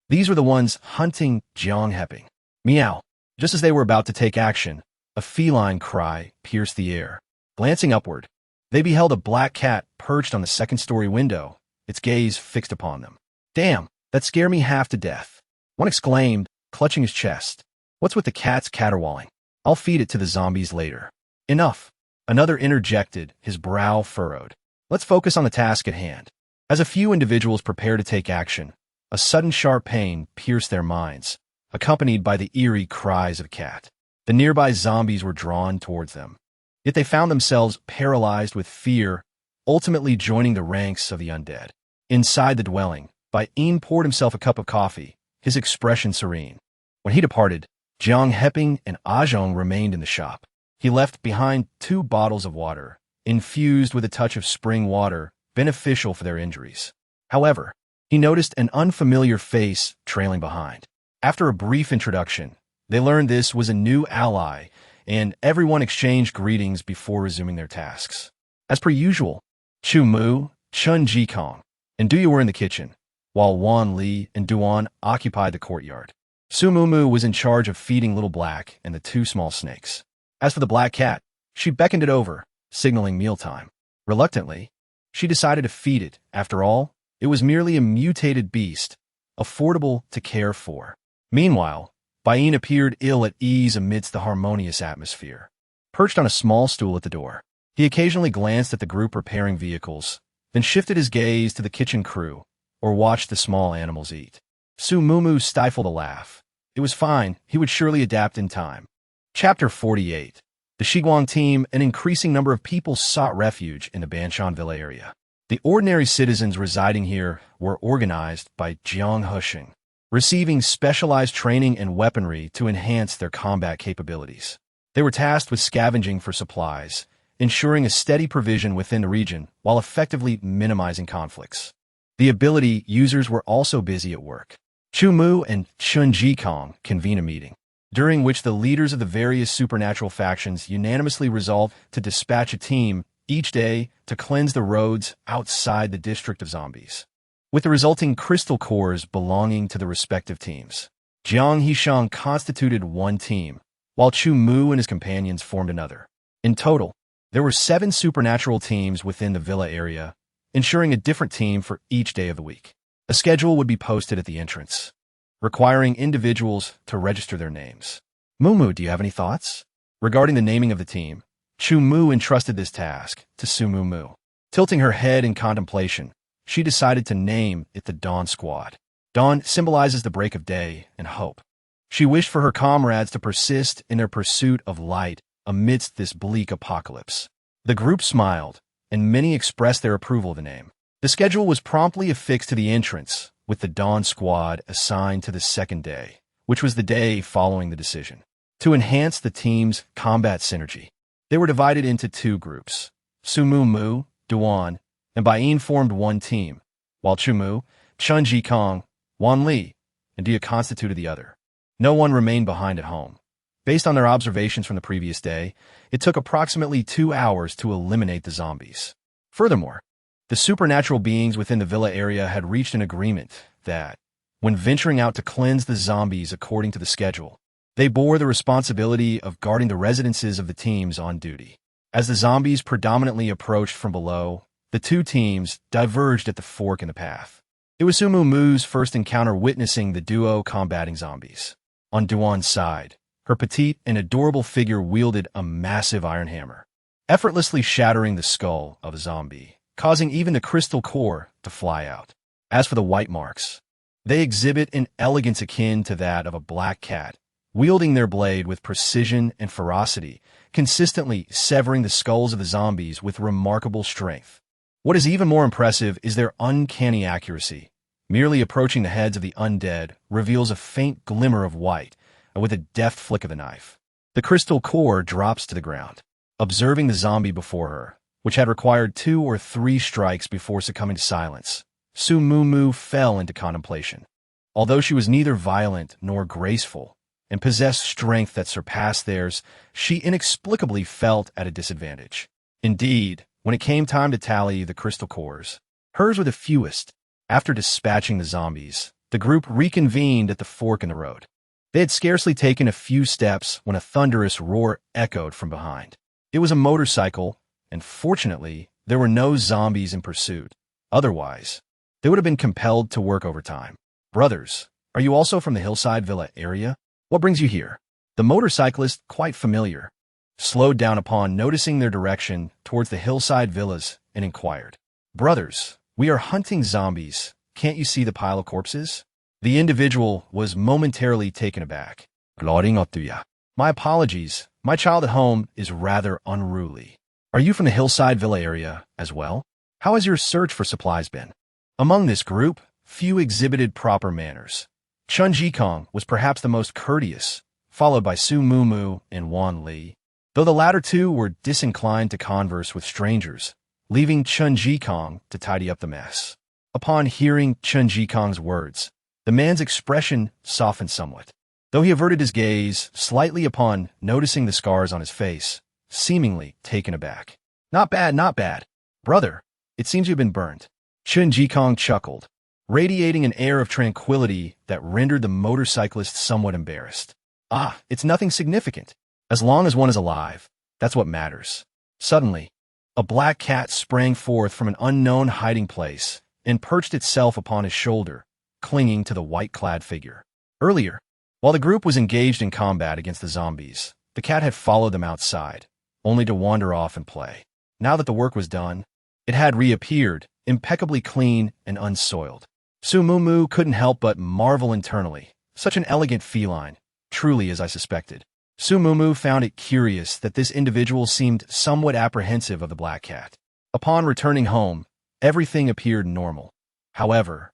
These were the ones hunting Jiang Heping. Meow. Just as they were about to take action, a feline cry pierced the air. Glancing upward, they beheld a black cat perched on the second-story window, its gaze fixed upon them. Damn, that scared me half to death. One exclaimed, clutching his chest. What's with the cat's caterwauling? I'll feed it to the zombies later. Enough. Another interjected, his brow furrowed. Let's focus on the task at hand. As a few individuals prepared to take action, a sudden sharp pain pierced their minds, accompanied by the eerie cries of a cat. The nearby zombies were drawn towards them. Yet they found themselves paralyzed with fear, ultimately joining the ranks of the undead. Inside the dwelling, Bai Yin poured himself a cup of coffee, his expression serene. When he departed, Jiang Heping and A Zhong remained in the shop. He left behind 2 bottles of water, infused with a touch of spring water, beneficial for their injuries. However, he noticed an unfamiliar face trailing behind. After a brief introduction, they learned this was a new ally, and everyone exchanged greetings before resuming their tasks. As per usual, Chu-Mu, Chun Jikong, and Duyu were in the kitchen, while Wan Li and Duan occupied the courtyard. Su Mumu was in charge of feeding Little Black and the 2 small snakes. As for the black cat, she beckoned it over, signaling mealtime. Reluctantly, she decided to feed it. After all, it was merely a mutated beast, affordable to care for. Meanwhile, Bai Yin appeared ill at ease amidst the harmonious atmosphere. Perched on a small stool at the door, he occasionally glanced at the group repairing vehicles, then shifted his gaze to the kitchen crew, or watched the small animals eat. Su Mumu stifled a laugh. It was fine, he would surely adapt in time. Chapter 48. The Shiguang team, an increasing number of people sought refuge in the Banshan Villa area. The ordinary citizens residing here were organized by Jiang Husheng, receiving specialized training and weaponry to enhance their combat capabilities. They were tasked with scavenging for supplies, ensuring a steady provision within the region while effectively minimizing conflicts. The ability users were also busy at work. Chu-Mu and Chun Jikong convened a meeting, during which the leaders of the various supernatural factions unanimously resolved to dispatch a team each day to cleanse the roads outside the district of zombies, with the resulting crystal cores belonging to the respective teams. Jiang Hishang constituted one team, while Chu-Mu and his companions formed another. In total, There were 7 supernatural teams within the villa area, ensuring a different team for each day of the week. A schedule would be posted at the entrance, requiring individuals to register their names. Mumu, do you have any thoughts? Regarding the naming of the team, Chu Mu entrusted this task to Su Mumu. Tilting her head in contemplation, she decided to name it the Dawn Squad. Dawn symbolizes the break of day and hope. She wished for her comrades to persist in their pursuit of light amidst this bleak apocalypse. The group smiled, and many expressed their approval of the name. The schedule was promptly affixed to the entrance, with the Dawn Squad assigned to the second day, which was the day following the decision. To enhance the team's combat synergy, they were divided into 2 groups. Su Mumu, Duan, and Baiyin formed one team, while Chumu, Chun Jikong, Wan Li, and Dia constituted the other. No one remained behind at home. Based on their observations from the previous day, it took approximately 2 hours to eliminate the zombies. Furthermore, the supernatural beings within the villa area had reached an agreement that, when venturing out to cleanse the zombies according to the schedule, they bore the responsibility of guarding the residences of the teams on duty. As the zombies predominantly approached from below, the 2 teams diverged at the fork in the path. It was Su Mumu's first encounter witnessing the duo combating zombies. On Duan's side, her petite and adorable figure wielded a massive iron hammer, effortlessly shattering the skull of a zombie, causing even the crystal core to fly out. As for the white marks, they exhibit an elegance akin to that of a black cat, wielding their blade with precision and ferocity, consistently severing the skulls of the zombies with remarkable strength. What is even more impressive is their uncanny accuracy. Merely approaching the heads of the undead reveals a faint glimmer of white, with a deft flick of the knife. The crystal core drops to the ground. Observing the zombie before her, which had required 2 or 3 strikes before succumbing to silence, Su Mumu fell into contemplation. Although she was neither violent nor graceful, and possessed strength that surpassed theirs, she inexplicably felt at a disadvantage. Indeed, when it came time to tally the crystal cores, hers were the fewest. After dispatching the zombies, the group reconvened at the fork in the road. They had scarcely taken a few steps when a thunderous roar echoed from behind. It was a motorcycle, and fortunately, there were no zombies in pursuit. Otherwise, they would have been compelled to work overtime. Brothers, are you also from the Hillside Villa area? What brings you here? The motorcyclist, quite familiar, slowed down upon noticing their direction towards the Hillside Villas and inquired. Brothers, we are hunting zombies. Can't you see the pile of corpses? The individual was momentarily taken aback. My apologies. My child at home is rather unruly. Are you from the Hillside Villa area as well? How has your search for supplies been? Among this group, few exhibited proper manners. Chun Jikong was perhaps the most courteous, followed by Su Mumu and Wan Li, though the latter 2 were disinclined to converse with strangers, leaving Chun Jikong to tidy up the mess. Upon hearing Chun Jikong's words, the man's expression softened somewhat, though he averted his gaze slightly upon noticing the scars on his face, seemingly taken aback. Not bad, not bad. Brother, it seems you've been burned. Chun Jikong chuckled, radiating an air of tranquility that rendered the motorcyclist somewhat embarrassed. Ah, it's nothing significant. As long as one is alive, that's what matters. Suddenly, a black cat sprang forth from an unknown hiding place and perched itself upon his shoulder, clinging to the white-clad figure. Earlier, while the group was engaged in combat against the zombies, the cat had followed them outside, only to wander off and play. Now that the work was done, it had reappeared, impeccably clean and unsoiled. Su Mumu couldn't help but marvel internally. Such an elegant feline, truly as I suspected. Su Mumu found it curious that this individual seemed somewhat apprehensive of the black cat. Upon returning home, everything appeared normal. However,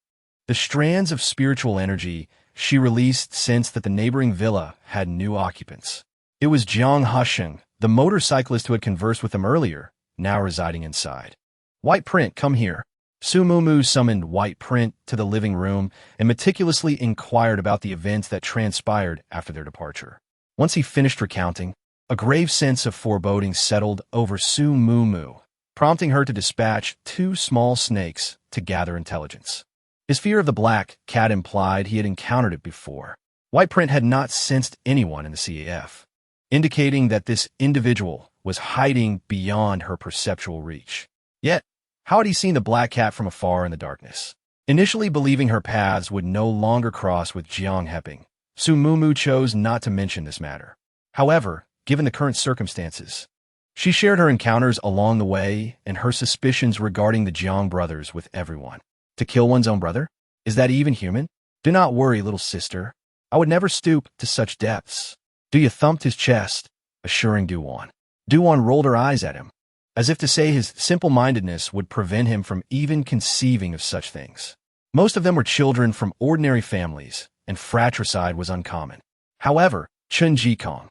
the strands of spiritual energy she released sensed that the neighboring villa had new occupants. It was Jiang Husheng, the motorcyclist who had conversed with them earlier, now residing inside. White Print, come here. Su Mumu summoned White Print to the living room and meticulously inquired about the events that transpired after their departure. Once he finished recounting, a grave sense of foreboding settled over Su Mumu, prompting her to dispatch 2 small snakes to gather intelligence. His fear of the black cat implied he had encountered it before. White Print had not sensed anyone in the CAF. indicating that this individual was hiding beyond her perceptual reach. Yet, how had he seen the black cat from afar in the darkness? Initially believing her paths would no longer cross with Jiang Heping, Su Mumu chose not to mention this matter. However, given the current circumstances, she shared her encounters along the way and her suspicions regarding the Jiang brothers with everyone. To kill one's own brother? Is that even human? Do not worry, little sister. I would never stoop to such depths. Duya thumped his chest, assuring Duan. Duan rolled her eyes at him, as if to say his simple-mindedness would prevent him from even conceiving of such things. Most of them were children from ordinary families, and fratricide was uncommon. However, Chun Jikong,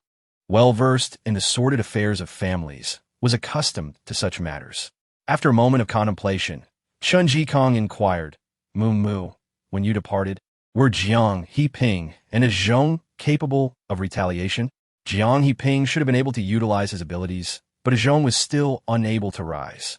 well-versed in the sordid affairs of families, was accustomed to such matters. After a moment of contemplation, Chun Jikong inquired, Mumu, when you departed, were Jiang Heping and his Zhong capable of retaliation? Jiang Heping should have been able to utilize his abilities, but Zhong was still unable to rise.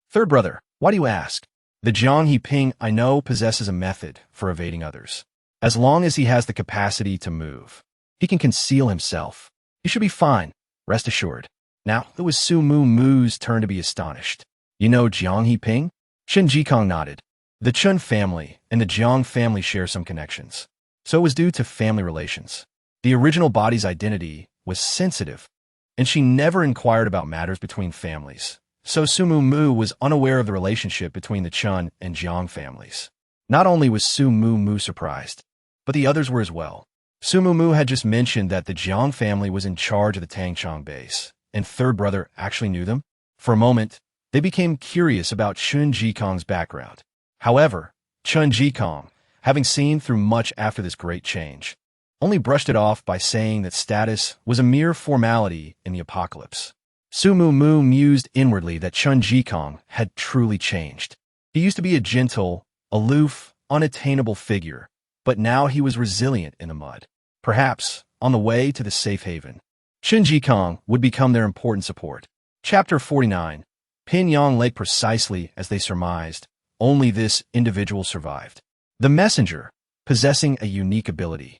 Third brother, why do you ask? The Jiang Heping I know possesses a method for evading others. As long as he has the capacity to move, he can conceal himself. He should be fine, rest assured. Now, it was Su Mumu's turn to be astonished. You know Jiang Heping? Chun Jikong nodded. The Chun family and the Jiang family share some connections, so it was due to family relations. The original body's identity was sensitive, and she never inquired about matters between families, so Su Mumu was unaware of the relationship between the Chun and Jiang families. Not only was Su Mumu surprised, but the others were as well. Su Mumu had just mentioned that the Jiang family was in charge of the Tangchong base, and third brother actually knew them. For a moment, they became curious about Chun Jikong's background. However, Chun Jikong, having seen through much after this great change, only brushed it off by saying that status was a mere formality in the apocalypse. Su Mumu mused inwardly that Chun Jikong had truly changed. He used to be a gentle, aloof, unattainable figure, but now he was resilient in the mud. Perhaps, on the way to the safe haven, Chun Jikong would become their important support. Chapter 49. Pinyang Lake. Precisely as they surmised, only this individual survived. The messenger, possessing a unique ability,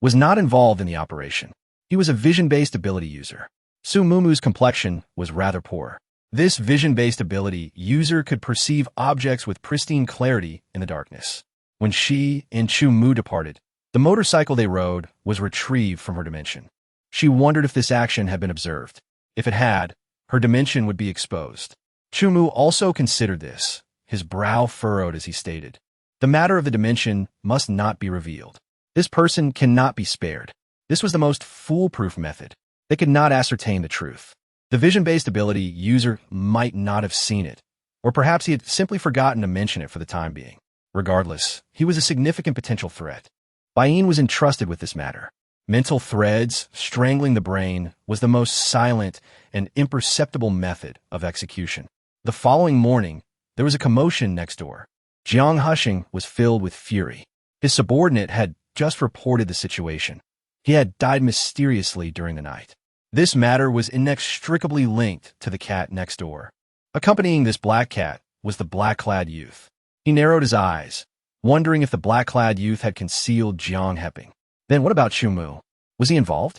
was not involved in the operation. He was a vision-based ability user. Su Mumu's complexion was rather poor. This vision-based ability user could perceive objects with pristine clarity in the darkness. When she and Chu Mu departed, the motorcycle they rode was retrieved from her dimension. She wondered if this action had been observed. If it had, her dimension would be exposed. Chu Mu also considered this, his brow furrowed as he stated, the matter of the dimension must not be revealed. This person cannot be spared. This was the most foolproof method. They could not ascertain the truth. The vision-based ability user might not have seen it, or perhaps he had simply forgotten to mention it for the time being. Regardless, he was a significant potential threat. Bain was entrusted with this matter. Mental threads strangling the brain was the most silent and imperceptible method of execution. The following morning, there was a commotion next door. Jiang Hushing was filled with fury. His subordinate had just reported the situation. He had died mysteriously during the night. This matter was inextricably linked to the cat next door. Accompanying this black cat was the black-clad youth. He narrowed his eyes, wondering if the black-clad youth had concealed Jiang Heping. Then what about Chu Mu? Was he involved?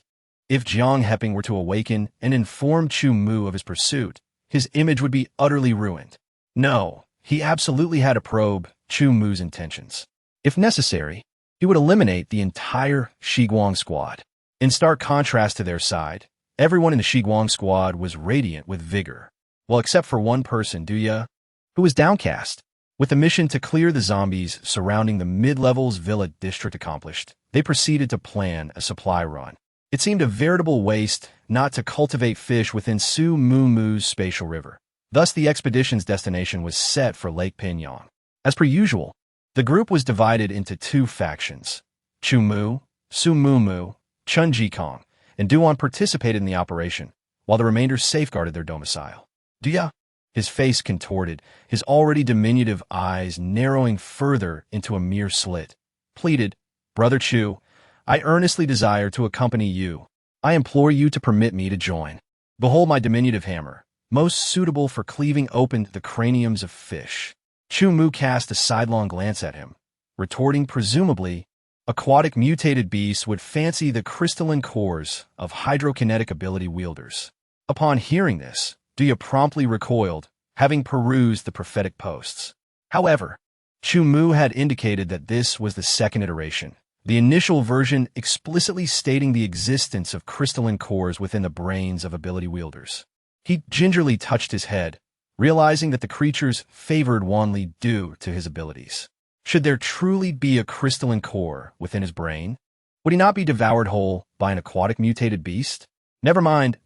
If Jiang Heping were to awaken and inform Chu Mu of his pursuit, his image would be utterly ruined. No, he absolutely had to probe Chu Mu's intentions. If necessary, he would eliminate the entire Shiguang squad. In stark contrast to their side, everyone in the Shiguang squad was radiant with vigor. Well, except for one person, Duya, who was downcast. With the mission to clear the zombies surrounding the mid-levels Villa district accomplished, they proceeded to plan a supply run. It seemed a veritable waste not to cultivate fish within Su Mumu's spatial river. Thus, the expedition's destination was set for Lake Pinyang. As per usual, the group was divided into two factions. Chu Mu, Su Mumu, Chun Jikong, and Duan participated in the operation, while the remainder safeguarded their domicile. Duya, his face contorted, his already diminutive eyes narrowing further into a mere slit, pleaded, Brother Chu, I earnestly desire to accompany you. I implore you to permit me to join. Behold my diminutive hammer, most suitable for cleaving open the craniums of fish. Chu Mu cast a sidelong glance at him, retorting presumably, Aquatic mutated beasts would fancy the crystalline cores of hydrokinetic ability wielders. Upon hearing this, Duya promptly recoiled, having perused the prophetic posts. However, Chu Mu had indicated that this was the second iteration, the initial version explicitly stating the existence of crystalline cores within the brains of ability wielders. He gingerly touched his head, realizing that the creatures favored Wanli due to his abilities. Should there truly be a crystalline core within his brain? Would he not be devoured whole by an aquatic mutated beast? Never mind,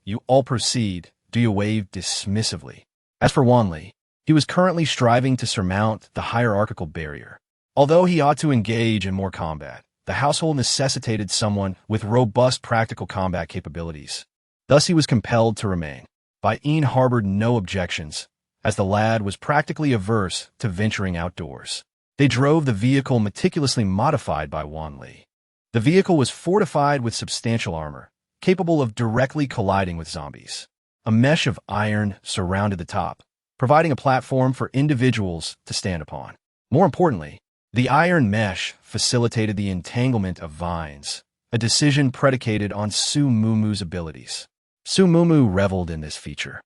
you all proceed, Duya waved dismissively. As for Wanli, he was currently striving to surmount the hierarchical barrier. Although he ought to engage in more combat, the household necessitated someone with robust practical combat capabilities. Thus he was compelled to remain. Bai Yin harbored no objections, as the lad was practically averse to venturing outdoors. They drove the vehicle meticulously modified by Wanli. The vehicle was fortified with substantial armor, capable of directly colliding with zombies. A mesh of iron surrounded the top, providing a platform for individuals to stand upon. More importantly, the iron mesh facilitated the entanglement of vines, a decision predicated on Su Mumu's abilities. Su Mumu reveled in this feature,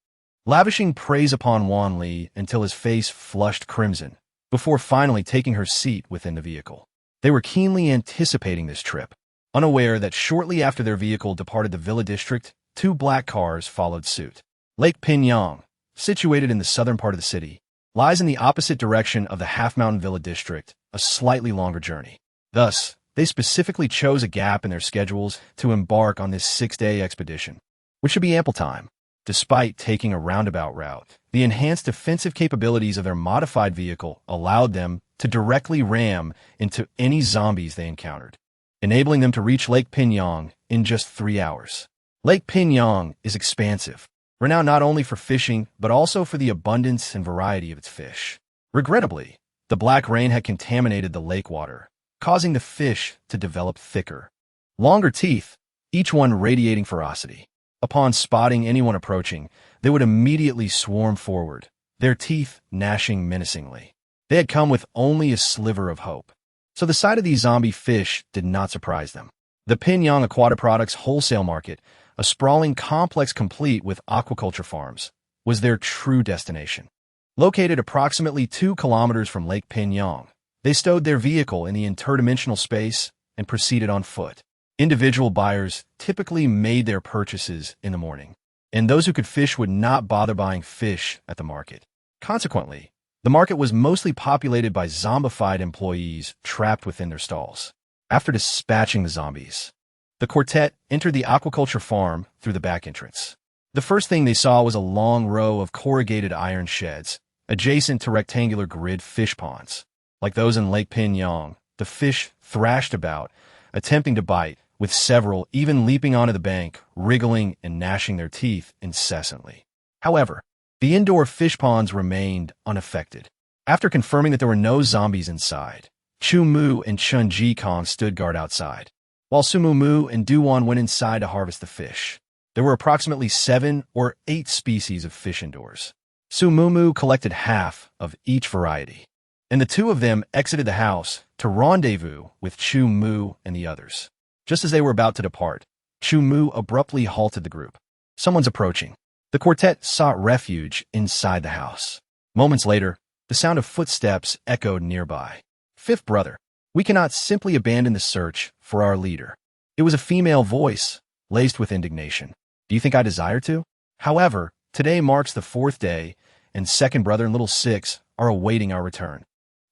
lavishing praise upon Wanli until his face flushed crimson, before finally taking her seat within the vehicle. They were keenly anticipating this trip, unaware that shortly after their vehicle departed the Villa District, 2 black cars followed suit. Lake Pinyang, situated in the southern part of the city, lies in the opposite direction of the Half-Mountain Villa District, a slightly longer journey. Thus, they specifically chose a gap in their schedules to embark on this 6-day expedition, which should be ample time. Despite taking a roundabout route, the enhanced defensive capabilities of their modified vehicle allowed them to directly ram into any zombies they encountered, enabling them to reach Lake Pinyang in just 3 hours. Lake Pinyang is expansive, renowned not only for fishing but also for the abundance and variety of its fish. Regrettably, the black rain had contaminated the lake water, causing the fish to develop thicker, longer teeth, each one radiating ferocity. Upon spotting anyone approaching, they would immediately swarm forward, their teeth gnashing menacingly. They had come with only a sliver of hope, so the sight of these zombie fish did not surprise them. The Pinyang Aquatic Products wholesale market, a sprawling complex complete with aquaculture farms, was their true destination. Located approximately 2 kilometers from Lake Pinyang, they stowed their vehicle in the interdimensional space and proceeded on foot. Individual buyers typically made their purchases in the morning, and those who could fish would not bother buying fish at the market. Consequently, the market was mostly populated by zombified employees trapped within their stalls. After dispatching the zombies, the quartet entered the aquaculture farm through the back entrance. The first thing they saw was a long row of corrugated iron sheds, adjacent to rectangular grid fish ponds. Like those in Lake Pinyang, the fish thrashed about, attempting to bite, with several even leaping onto the bank, wriggling and gnashing their teeth incessantly. However, the indoor fish ponds remained unaffected. After confirming that there were no zombies inside, Chu Mu and Chun Ji Kong stood guard outside, while Su Mu and Duwan went inside to harvest the fish. There were approximately 7 or 8 species of fish indoors. Su Mu collected half of each variety, and the 2 of them exited the house to rendezvous with Chu Mu and the others. Just as they were about to depart, Chu Mu abruptly halted the group. Someone's approaching. The quartet sought refuge inside the house. Moments later, the sound of footsteps echoed nearby. "Fifth brother, we cannot simply abandon the search for our leader." It was a female voice, laced with indignation. "Do you think I desire to? However, today marks the 4th day, and second brother and little Six are awaiting our return."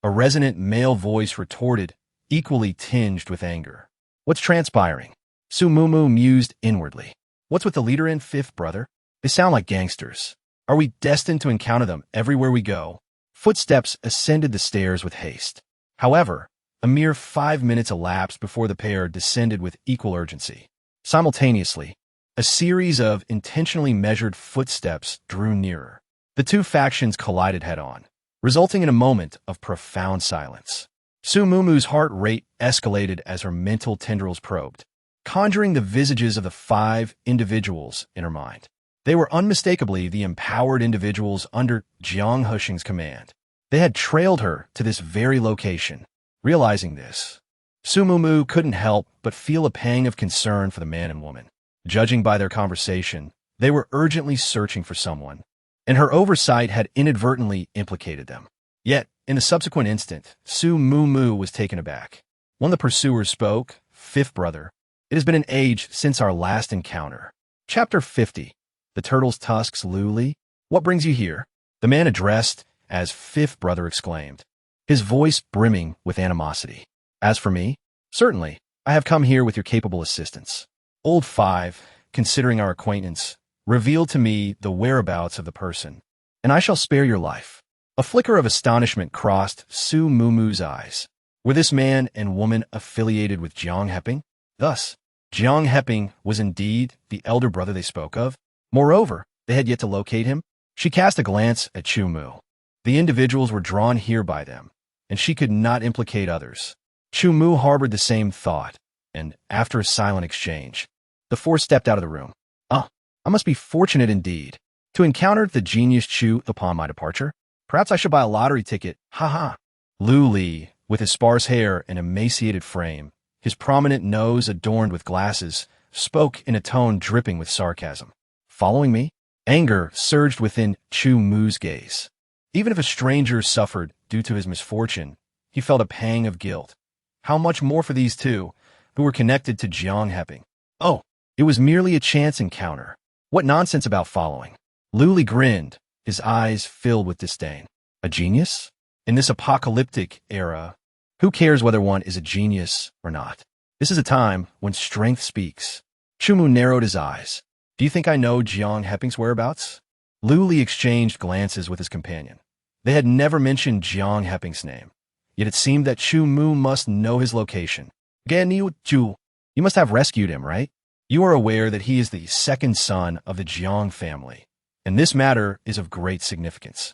A resonant male voice retorted, equally tinged with anger. "What's transpiring?" Su Mu mused inwardly. "What's with the leader and fifth brother? They sound like gangsters. Are we destined to encounter them everywhere we go?" Footsteps ascended the stairs with haste. However, a mere 5 minutes elapsed before the pair descended with equal urgency. Simultaneously, a series of intentionally measured footsteps drew nearer. The 2 factions collided head-on, resulting in a moment of profound silence. Su Mumu's heart rate escalated as her mental tendrils probed, conjuring the visages of the 5 individuals in her mind. They were unmistakably the empowered individuals under Jiang Hushing's command. They had trailed her to this very location. Realizing this, Sumumu couldn't help but feel a pang of concern for the man and woman. Judging by their conversation, they were urgently searching for someone, and her oversight had inadvertently implicated them. Yet, in a subsequent instant, Sumumu was taken aback. One of the pursuers spoke, "Fifth brother, it has been an age since our last encounter." Chapter 50. The Turtle's Tusks. Luli, what brings you here? The man addressed as fifth brother exclaimed, his voice brimming with animosity. As for me, certainly, I have come here with your capable assistance. Old Five, considering our acquaintance, revealed to me the whereabouts of the person, and I shall spare your life. A flicker of astonishment crossed Sumumu's eyes. Were this man and woman affiliated with Jiang Heping? Thus, Jiang Heping was indeed the elder brother they spoke of. Moreover, they had yet to locate him. She cast a glance at Chumu. The individuals were drawn here by them, and she could not implicate others. Chumu harbored the same thought, and after a silent exchange, the four stepped out of the room. Oh, I must be fortunate indeed to encounter the genius Chu upon my departure. Perhaps I should buy a lottery ticket. Ha ha. Lu Li, with his sparse hair and emaciated frame, his prominent nose adorned with glasses, spoke in a tone dripping with sarcasm. Following me? Anger surged within Chu Mu's gaze. Even if a stranger suffered due to his misfortune, he felt a pang of guilt. How much more for these two, who were connected to Jiang Heping? Oh, it was merely a chance encounter. What nonsense about following? Lu Li grinned, his eyes filled with disdain. A genius? In this apocalyptic era, who cares whether one is a genius or not? This is a time when strength speaks. Chumu narrowed his eyes. Do you think I know Jiang Heping's whereabouts? Lu Li exchanged glances with his companion. They had never mentioned Jiang Heping's name, yet it seemed that Chumu must know his location. Ganiu Ju, you must have rescued him, right? You are aware that he is the second son of the Jiang family, and this matter is of great significance.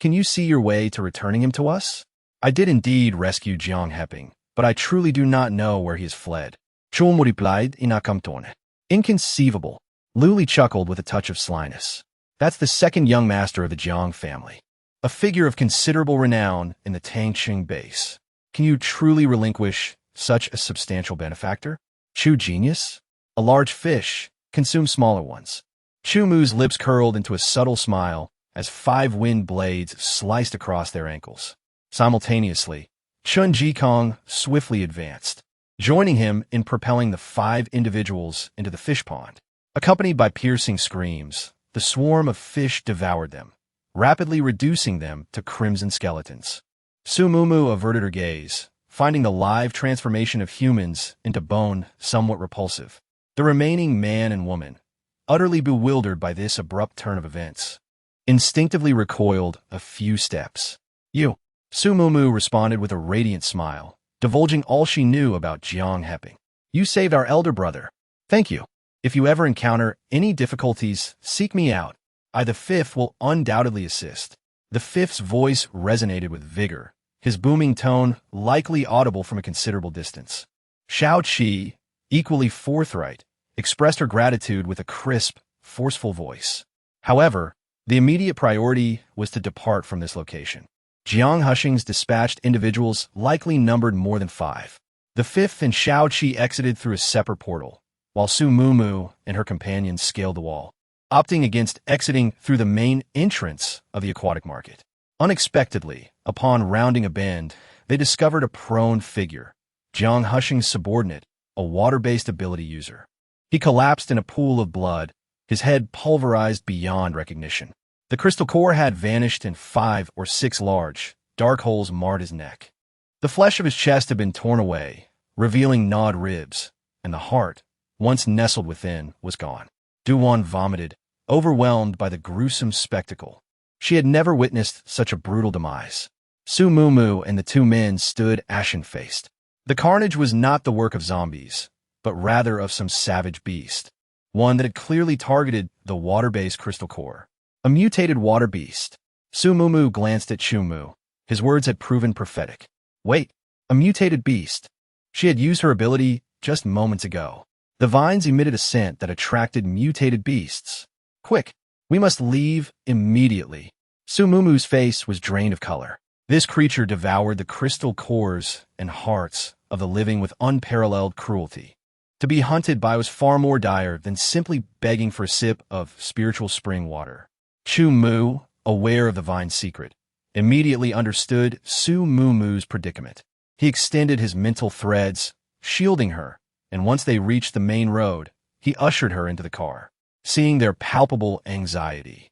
Can you see your way to returning him to us? I did indeed rescue Jiang Heping, but I truly do not know where he has fled. Chumu replied in Akamtone. Inconceivable. Lu Li chuckled with a touch of slyness. That's the second young master of the Jiang family, a figure of considerable renown in the Tangqing base. Can you truly relinquish such a substantial benefactor? Chu genius? A large fish consumes smaller ones. Chu Mu's lips curled into a subtle smile as 5 wind blades sliced across their ankles. Simultaneously, Chun Jikong swiftly advanced, joining him in propelling the 5 individuals into the fish pond. Accompanied by piercing screams, the swarm of fish devoured them, rapidly reducing them to crimson skeletons. Sumumu averted her gaze, finding the live transformation of humans into bone somewhat repulsive. The remaining man and woman, utterly bewildered by this abrupt turn of events, instinctively recoiled a few steps. You, Sumumu responded with a radiant smile, divulging all she knew about Jiang Heping. You saved our elder brother. Thank you. If you ever encounter any difficulties, seek me out. I, the fifth, will undoubtedly assist. The fifth's voice resonated with vigor, his booming tone likely audible from a considerable distance. Shao Qi, equally forthright, expressed her gratitude with a crisp, forceful voice. However, the immediate priority was to depart from this location. Jiang Hushing's dispatched individuals likely numbered more than 5. The fifth and Shao Qi exited through a separate portal, while Sumumu and her companions scaled the wall, opting against exiting through the main entrance of the aquatic market. Unexpectedly, upon rounding a bend, they discovered a prone figure, Jiang Hushing's subordinate, a water-based ability user. He collapsed in a pool of blood, his head pulverized beyond recognition. The crystal core had vanished and 5 or 6 large, dark holes marred his neck. The flesh of his chest had been torn away, revealing gnawed ribs, and the heart, once nestled within, was gone. Duwan vomited, overwhelmed by the gruesome spectacle. She had never witnessed such a brutal demise. Sumumu and the 2 men stood ashen-faced. The carnage was not the work of zombies, but rather of some savage beast, one that had clearly targeted the water-based crystal core. A mutated water beast. Sumumu glanced at Chumu. His words had proven prophetic. Wait, a mutated beast. She had used her ability just moments ago. The vines emitted a scent that attracted mutated beasts. Quick, we must leave immediately. Sumumu's face was drained of color. This creature devoured the crystal cores and hearts of the living with unparalleled cruelty. To be hunted by was far more dire than simply begging for a sip of spiritual spring water. Chu Mu, aware of the vine's secret, immediately understood Su Muumuu's predicament. He extended his mental threads, shielding her, and once they reached the main road, he ushered her into the car. Seeing their palpable anxiety,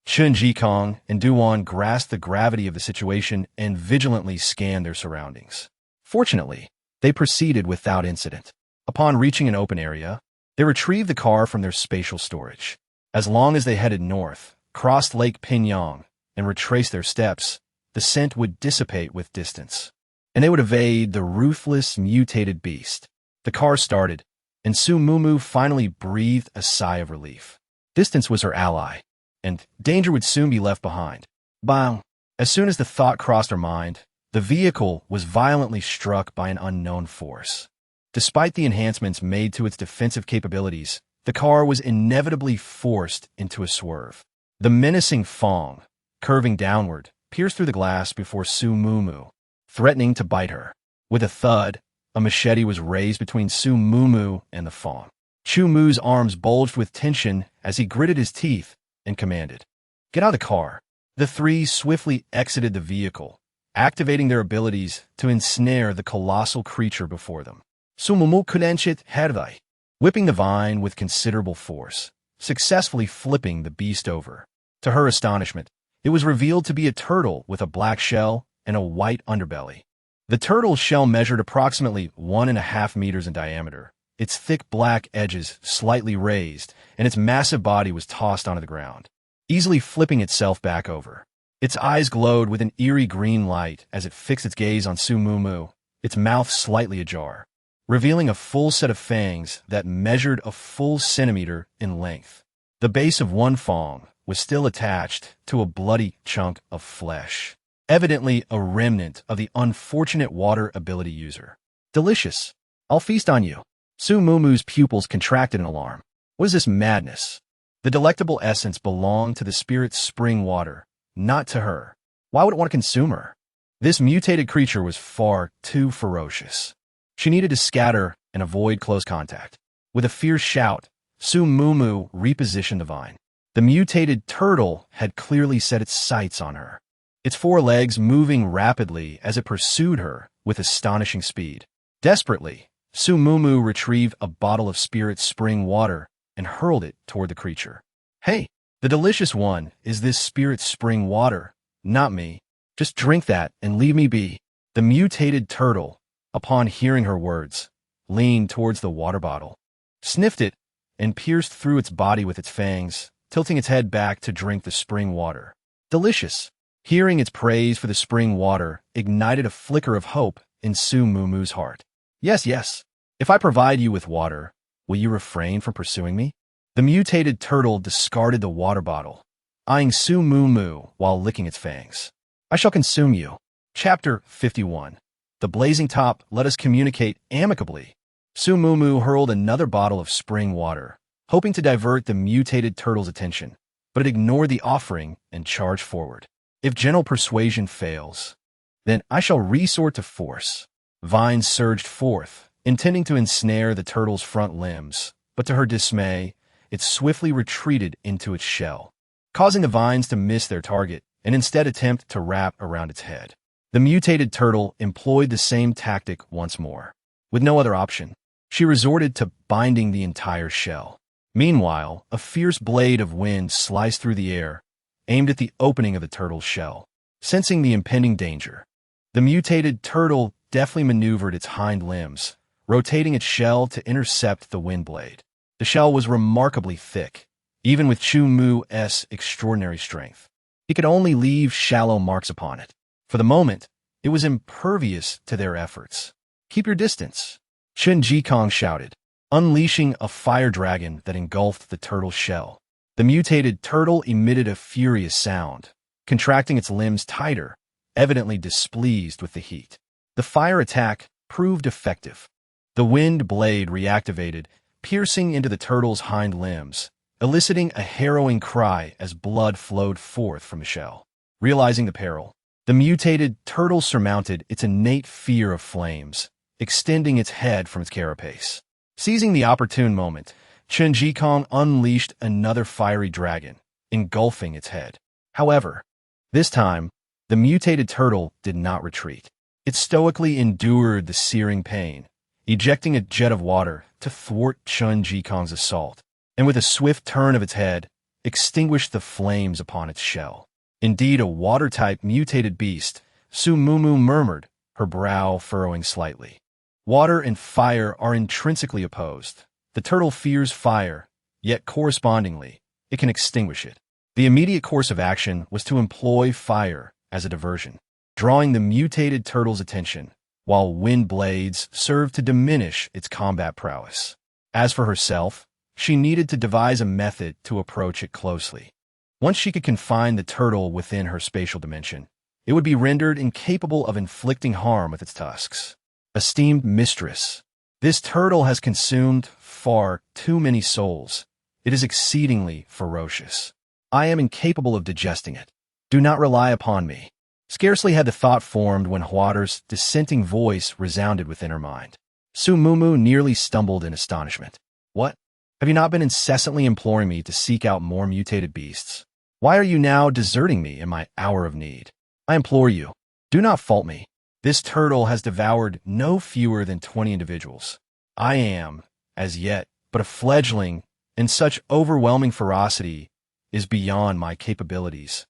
Chen Jikong and Duan grasped the gravity of the situation and vigilantly scanned their surroundings. Fortunately, they proceeded without incident. Upon reaching an open area, they retrieved the car from their spatial storage. As long as they headed north, crossed Lake Pingyang, and retraced their steps, the scent would dissipate with distance, and they would evade the ruthless, mutated beast. The car started, and Su Muumuuu finally breathed a sigh of relief. Distance was her ally, and danger would soon be left behind. Bang! As soon as the thought crossed her mind, the vehicle was violently struck by an unknown force. Despite the enhancements made to its defensive capabilities, the car was inevitably forced into a swerve. The menacing Fong, curving downward, pierced through the glass before Su Muumuuu, threatening to bite her. With a thud, a machete was raised between Su Muumuuu and the Fong. Chu Mu's arms bulged with tension as he gritted his teeth and commanded, "Get out of the car." The three swiftly exited the vehicle, activating their abilities to ensnare the colossal creature before them. Su Muumuuu kulenchit herdai, whipping the vine with considerable force, successfully flipping the beast over. To her astonishment, it was revealed to be a turtle with a black shell and a white underbelly. The turtle's shell measured approximately 1.5 meters in diameter, its thick black edges slightly raised, and its massive body was tossed onto the ground, easily flipping itself back over. Its eyes glowed with an eerie green light as it fixed its gaze on Su Muumuuu, its mouth slightly ajar, revealing a full set of fangs that measured a full centimeter in length. The base of one fang was still attached to a bloody chunk of flesh, evidently a remnant of the unfortunate water ability user. "Delicious. I'll feast on you." Su Muumuu's pupils contracted in alarm. What is this madness? The delectable essence belonged to the spirit's spring water, not to her. Why would it want to consume her? This mutated creature was far too ferocious. She needed to scatter and avoid close contact. With a fierce shout, Su Muumuuu repositioned the vine. The mutated turtle had clearly set its sights on her, its four legs moving rapidly as it pursued her with astonishing speed. Desperately, Su Muumuuu retrieved a bottle of spirit spring water and hurled it toward the creature. "Hey, the delicious one is this spirit spring water, not me. Just drink that and leave me be." The mutated turtle, upon hearing her words, leaned towards the water bottle, sniffed it, and pierced through its body with its fangs, tilting its head back to drink the spring water. Delicious. Hearing its praise for the spring water ignited a flicker of hope in Su Muumuu's heart. "Yes, yes. If I provide you with water, will you refrain from pursuing me?" The mutated turtle discarded the water bottle, eyeing Su Muumuuu while licking its fangs. "I shall consume you." Chapter 51. The blazing top let us communicate amicably. Su Muumuuu hurled another bottle of spring water, hoping to divert the mutated turtle's attention, but it ignored the offering and charged forward. "If gentle persuasion fails, then I shall resort to force." Vines surged forth, intending to ensnare the turtle's front limbs, but to her dismay, it swiftly retreated into its shell, causing the vines to miss their target and instead attempt to wrap around its head. The mutated turtle employed the same tactic once more. With no other option, she resorted to binding the entire shell. Meanwhile, a fierce blade of wind sliced through the air, aimed at the opening of the turtle's shell. Sensing the impending danger, the mutated turtle deftly maneuvered its hind limbs, rotating its shell to intercept the wind blade. The shell was remarkably thick, even with Chu Mu's extraordinary strength. He could only leave shallow marks upon it. For the moment, it was impervious to their efforts. "Keep your distance," Chen Jikong shouted, unleashing a fire dragon that engulfed the turtle's shell. The mutated turtle emitted a furious sound, contracting its limbs tighter, evidently displeased with the heat. The fire attack proved effective. The wind blade reactivated, piercing into the turtle's hind limbs, eliciting a harrowing cry as blood flowed forth from the shell. Realizing the peril, the mutated turtle surmounted its innate fear of flames extending its head from its carapace. Seizing the opportune moment, Chen Jikong unleashed another fiery dragon, engulfing its head. However, this time, the mutated turtle did not retreat. It stoically endured the searing pain, ejecting a jet of water to thwart Chen Jikong's assault, and with a swift turn of its head, extinguished the flames upon its shell. Indeed, a water-type mutated beast, Su Mumu murmured, her brow furrowing slightly. Water and fire are intrinsically opposed. The turtle fears fire, yet correspondingly, it can extinguish it. The immediate course of action was to employ fire as a diversion, drawing the mutated turtle's attention, while wind blades served to diminish its combat prowess. As for herself, she needed to devise a method to approach it closely. Once she could confine the turtle within her spatial dimension, it would be rendered incapable of inflicting harm with its tusks. Esteemed mistress, this turtle has consumed far too many souls. It is exceedingly ferocious. I am incapable of digesting it. Do not rely upon me. Scarcely had the thought formed when Huader's dissenting voice resounded within her mind. Su Mumu nearly stumbled in astonishment. What? Have you not been incessantly imploring me to seek out more mutated beasts? Why are you now deserting me in my hour of need? I implore you, do not fault me. This turtle has devoured no fewer than 20 individuals. I am, as yet, but a fledgling, and such overwhelming ferocity is beyond my capabilities.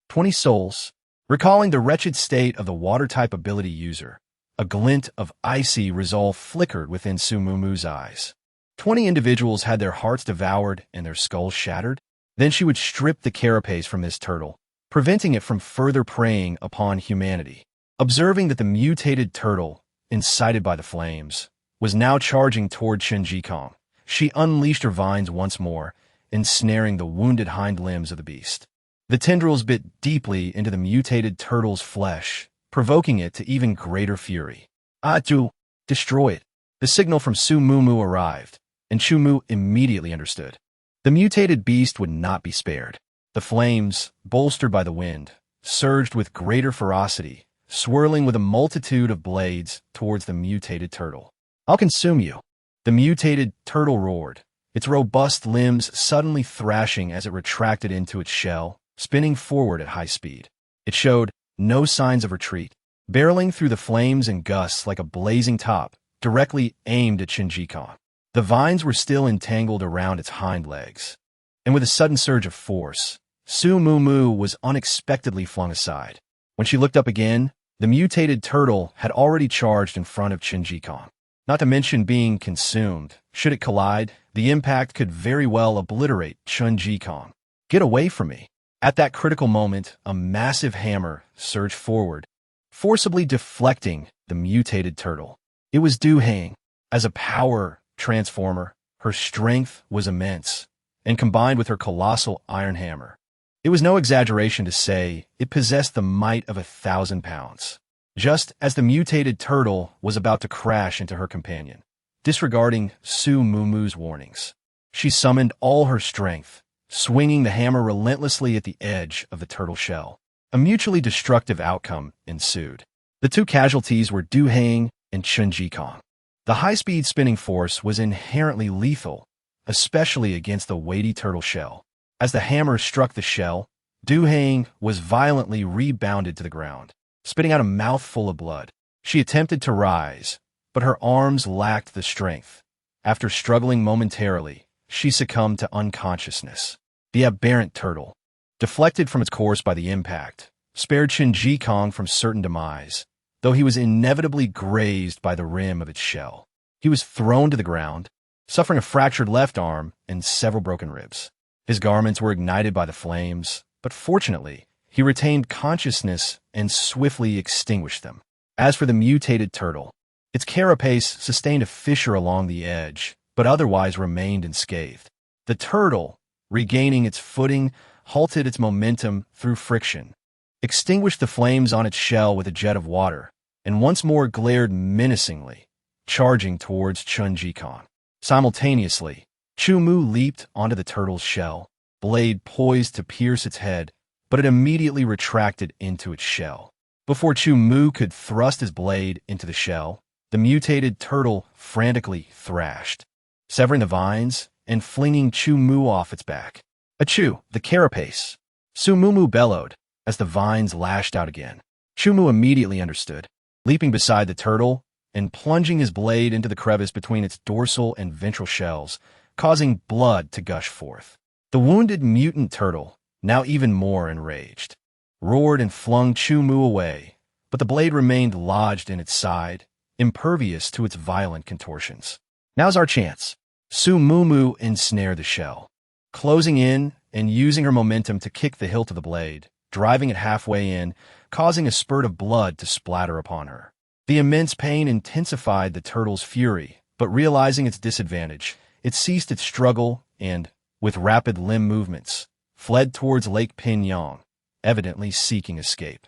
20 souls. Recalling the wretched state of the water-type ability user, a glint of icy resolve flickered within Su Mumu's eyes. 20 individuals had their hearts devoured and their skulls shattered. Then she would strip the carapace from this turtle, preventing it from further preying upon humanity. Observing that the mutated turtle, incited by the flames, was now charging toward Chen Jikong, she unleashed her vines once more, ensnaring the wounded hind limbs of the beast. The tendrils bit deeply into the mutated turtle's flesh, provoking it to even greater fury. "To destroy it." The signal from Su Mumu arrived, and Chu Mu immediately understood. The mutated beast would not be spared. The flames, bolstered by the wind, surged with greater ferocity, swirling with a multitude of blades towards the mutated turtle. "I'll consume you." The mutated turtle roared, its robust limbs suddenly thrashing as it retracted into its shell, spinning forward at high speed. It showed no signs of retreat, barreling through the flames and gusts like a blazing top, directly aimed at Chen Jikong. The vines were still entangled around its hind legs, and with a sudden surge of force, Su Mumu was unexpectedly flung aside. When she looked up again, the mutated turtle had already charged in front of Chen Jikong. Not to mention being consumed. Should it collide, the impact could very well obliterate Chen Jikong. "Get away from me." At that critical moment, a massive hammer surged forward, forcibly deflecting the mutated turtle. It was Du Heng. As a power transformer, her strength was immense, and combined with her colossal iron hammer, it was no exaggeration to say it possessed the might of 1,000 pounds. Just as the mutated turtle was about to crash into her companion, disregarding Su Mumu's warnings, she summoned all her strength, swinging the hammer relentlessly at the edge of the turtle shell. A mutually destructive outcome ensued. The two casualties were Du Heng and Chen Jikong. The high-speed spinning force was inherently lethal, especially against the weighty turtle shell. As the hammer struck the shell, Du Heng was violently rebounded to the ground, spitting out a mouthful of blood. She attempted to rise, but her arms lacked the strength. After struggling momentarily, she succumbed to unconsciousness. The aberrant turtle, deflected from its course by the impact, spared Chen Jikong from certain demise, though he was inevitably grazed by the rim of its shell. He was thrown to the ground, suffering a fractured left arm and several broken ribs. His garments were ignited by the flames, but fortunately, he retained consciousness and swiftly extinguished them. As for the mutated turtle, its carapace sustained a fissure along the edge, but otherwise remained unscathed. The turtle, regaining its footing, halted its momentum through friction, extinguished the flames on its shell with a jet of water, and once more glared menacingly, charging towards Chen Jikong. Simultaneously, Chu Mu leaped onto the turtle's shell, blade poised to pierce its head, but it immediately retracted into its shell. Before Chu Mu could thrust his blade into the shell, the mutated turtle frantically thrashed, severing the vines and flinging Chu Mu off its back. Achoo, the carapace! Su Mumu bellowed as the vines lashed out again. Chu Mu immediately understood, leaping beside the turtle and plunging his blade into the crevice between its dorsal and ventral shells, causing blood to gush forth. The wounded mutant turtle, now even more enraged, roared and flung Chu Mu away, but the blade remained lodged in its side, impervious to its violent contortions. Now's our chance. Su Mumu ensnared the shell, closing in and using her momentum to kick the hilt of the blade, driving it halfway in, causing a spurt of blood to splatter upon her. The immense pain intensified the turtle's fury, but realizing its disadvantage, it ceased its struggle and, with rapid limb movements, fled towards Lake Pingyong, evidently seeking escape.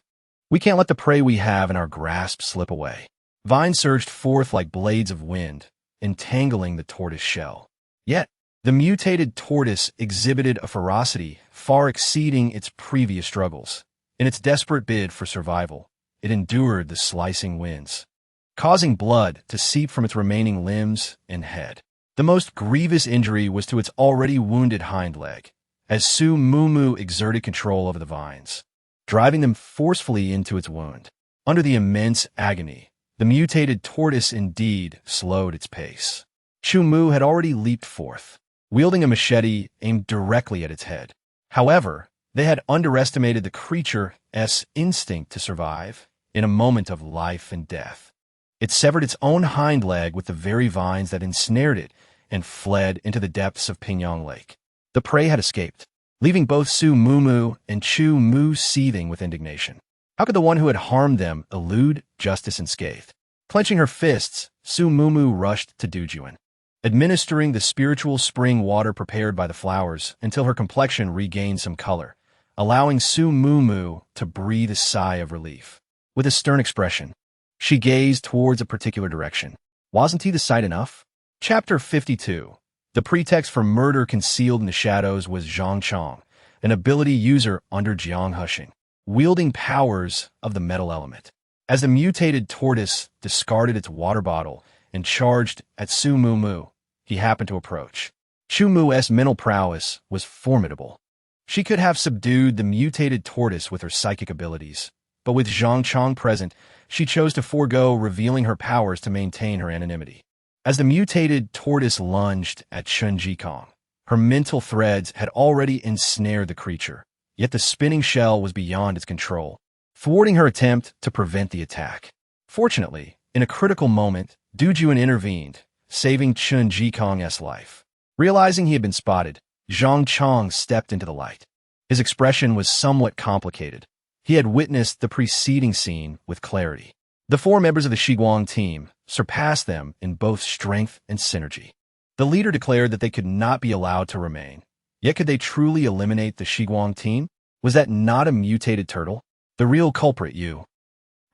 We can't let the prey we have in our grasp slip away. Vines surged forth like blades of wind, entangling the tortoise shell. Yet, the mutated tortoise exhibited a ferocity far exceeding its previous struggles. In its desperate bid for survival, it endured the slicing winds, causing blood to seep from its remaining limbs and head. The most grievous injury was to its already wounded hind leg, as Su Mumu exerted control over the vines, driving them forcefully into its wound. Under the immense agony, the mutated tortoise indeed slowed its pace. Chu Mu had already leaped forth, wielding a machete aimed directly at its head. However, they had underestimated the creature's instinct to survive in a moment of life and death. It severed its own hind leg with the very vines that ensnared it and fled into the depths of Pingyong Lake. The prey had escaped, leaving both Su Mumu and Chu Mu seething with indignation. How could the one who had harmed them elude justice unscathed? Clenching her fists, Su Mumu rushed to Dujuan, administering the spiritual spring water prepared by the flowers until her complexion regained some color, allowing Su Mumu to breathe a sigh of relief. With a stern expression, she gazed towards a particular direction. Wasn't he the sight enough? Chapter 52. The pretext for murder concealed in the shadows was Zhang Chong, an ability user under Jiang Hushing, wielding powers of the metal element. As the mutated tortoise discarded its water bottle and charged at Su Mumu, he happened to approach. Chu Mu's mental prowess was formidable. She could have subdued the mutated tortoise with her psychic abilities, but with Zhang Chong present, she chose to forego revealing her powers to maintain her anonymity. As the mutated tortoise lunged at Chen Jikong, her mental threads had already ensnared the creature, yet the spinning shell was beyond its control, thwarting her attempt to prevent the attack. Fortunately, in a critical moment, Du Juan intervened, saving Chen Jikong's life. Realizing he had been spotted, Zhang Chong stepped into the light. His expression was somewhat complicated. He had witnessed the preceding scene with clarity. The four members of the Shiguang team surpassed them in both strength and synergy. The leader declared that they could not be allowed to remain. Yet could they truly eliminate the Shiguang team? Was that not a mutated turtle? The real culprit, you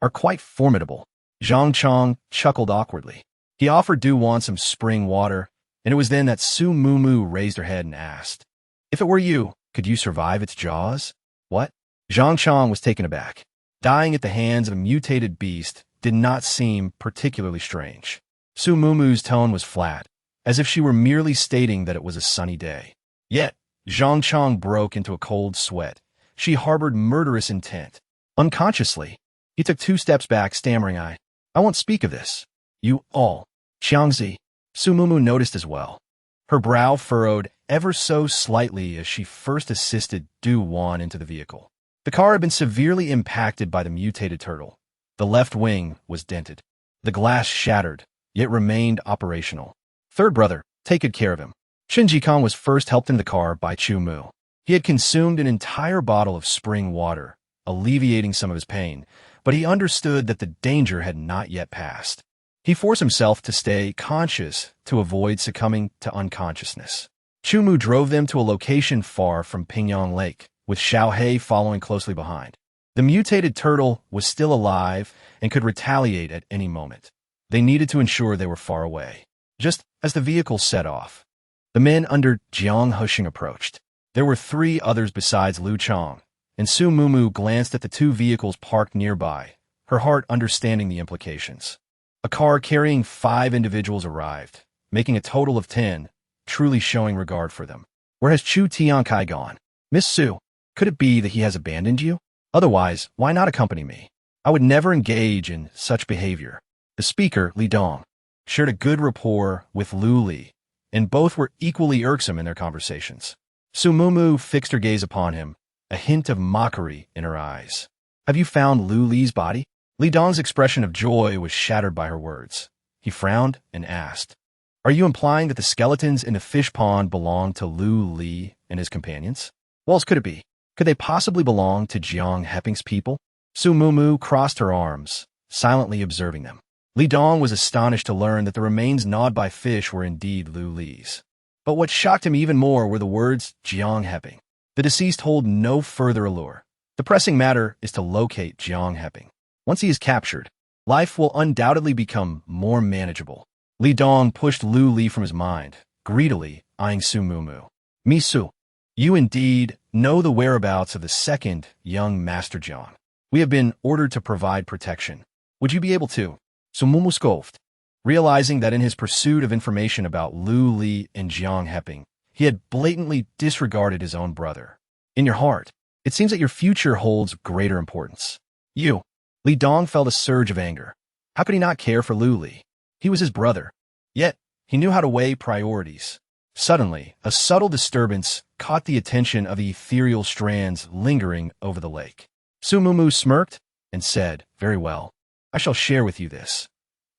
are quite formidable. Zhang Chong chuckled awkwardly. He offered Du Juan some spring water, and it was then that Su Mumu raised her head and asked, "If it were you, could you survive its jaws?" What? Zhang Chong was taken aback. Dying at the hands of a mutated beast did not seem particularly strange. Su Mumu's tone was flat, as if she were merely stating that it was a sunny day. Yet, Zhang Chong broke into a cold sweat. She harbored murderous intent. Unconsciously, he took 2 steps back, stammering, I won't speak of this. You all. Xiangzi. Su Mumu noticed as well. Her brow furrowed ever so slightly as she first assisted Du Juan into the vehicle. The car had been severely impacted by the mutated turtle. The left wing was dented. The glass shattered, yet remained operational. Third brother, take good care of him. Chen Jikong was first helped into the car by Chu Mu. He had consumed an entire bottle of spring water, alleviating some of his pain, but he understood that the danger had not yet passed. He forced himself to stay conscious to avoid succumbing to unconsciousness. Chu Mu drove them to a location far from Pingyong Lake, with Xiao He following closely behind. The mutated turtle was still alive and could retaliate at any moment. They needed to ensure they were far away. Just as the vehicle set off, the men under Jiang Hushing approached. There were 3 others besides Liu Chong, and Su Mumu glanced at the 2 vehicles parked nearby, her heart understanding the implications. A car carrying 5 individuals arrived, making a total of 10, truly showing regard for them. Where has Chu Tiankai gone? Miss Su, could it be that he has abandoned you? Otherwise, why not accompany me? I would never engage in such behavior. The speaker, Li Dong, shared a good rapport with Lu Li, and both were equally irksome in their conversations. Su Mumu fixed her gaze upon him, a hint of mockery in her eyes. Have you found Lu Li's body? Li Dong's expression of joy was shattered by her words. He frowned and asked, Are you implying that the skeletons in the fish pond belong to Lu Li and his companions? What else could it be? Could they possibly belong to Jiang Heping's people? Su Mumu crossed her arms, silently observing them. Li Dong was astonished to learn that the remains gnawed by fish were indeed Lu Li's. But what shocked him even more were the words Jiang Heping. The deceased hold no further allure. The pressing matter is to locate Jiang Heping. Once he is captured, life will undoubtedly become more manageable. Li Dong pushed Lu Li from his mind, greedily eyeing Su Mumu. Misu, you indeed know the whereabouts of the second young Master Jiang. We have been ordered to provide protection. Would you be able to? Su Mumu scoffed, realizing that in his pursuit of information about Lu Li and Jiang Heping, he had blatantly disregarded his own brother. In your heart, it seems that your future holds greater importance. You. Li Dong felt a surge of anger. How could he not care for Lu Li? He was his brother. Yet, he knew how to weigh priorities. Suddenly, a subtle disturbance caught the attention of the ethereal strands lingering over the lake. Su Mumu smirked and said, Very well. I shall share with you this.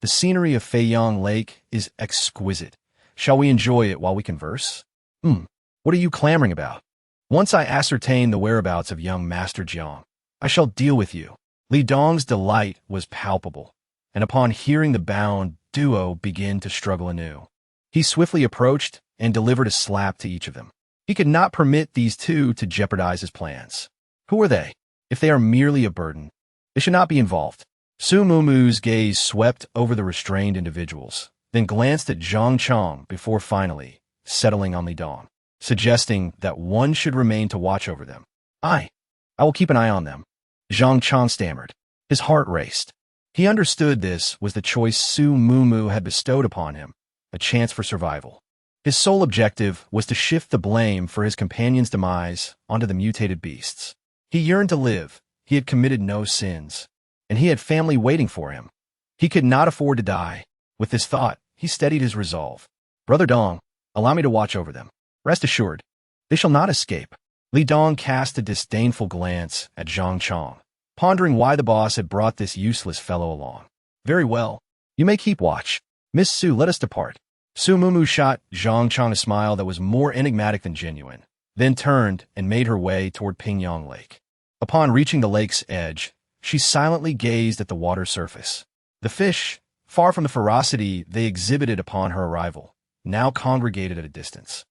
The scenery of Feiyang Lake is exquisite. Shall we enjoy it while we converse? What are you clamoring about? Once I ascertain the whereabouts of young Master Jiang, I shall deal with you. Li Dong's delight was palpable, and upon hearing the bound duo begin to struggle anew, he swiftly approached and delivered a slap to each of them. He could not permit these two to jeopardize his plans. Who are they? If they are merely a burden, they should not be involved. Su Mumu's gaze swept over the restrained individuals, then glanced at Zhang Chong before finally settling on Li Dong, suggesting that one should remain to watch over them. I will keep an eye on them. Zhang Chong stammered. His heart raced. He understood this was the choice Su Mumu had bestowed upon him, a chance for survival. His sole objective was to shift the blame for his companion's demise onto the mutated beasts. He yearned to live, he had committed no sins, and he had family waiting for him. He could not afford to die. With this thought, he steadied his resolve. Brother Dong, allow me to watch over them. Rest assured, they shall not escape. Li Dong cast a disdainful glance at Zhang Chong, pondering why the boss had brought this useless fellow along. Very well. You may keep watch. Miss Su, let us depart. Su Mumu shot Zhang Chong a smile that was more enigmatic than genuine, then turned and made her way toward Pingyang Lake. Upon reaching the lake's edge, she silently gazed at the water surface. The fish, far from the ferocity they exhibited upon her arrival, now congregated at a distance,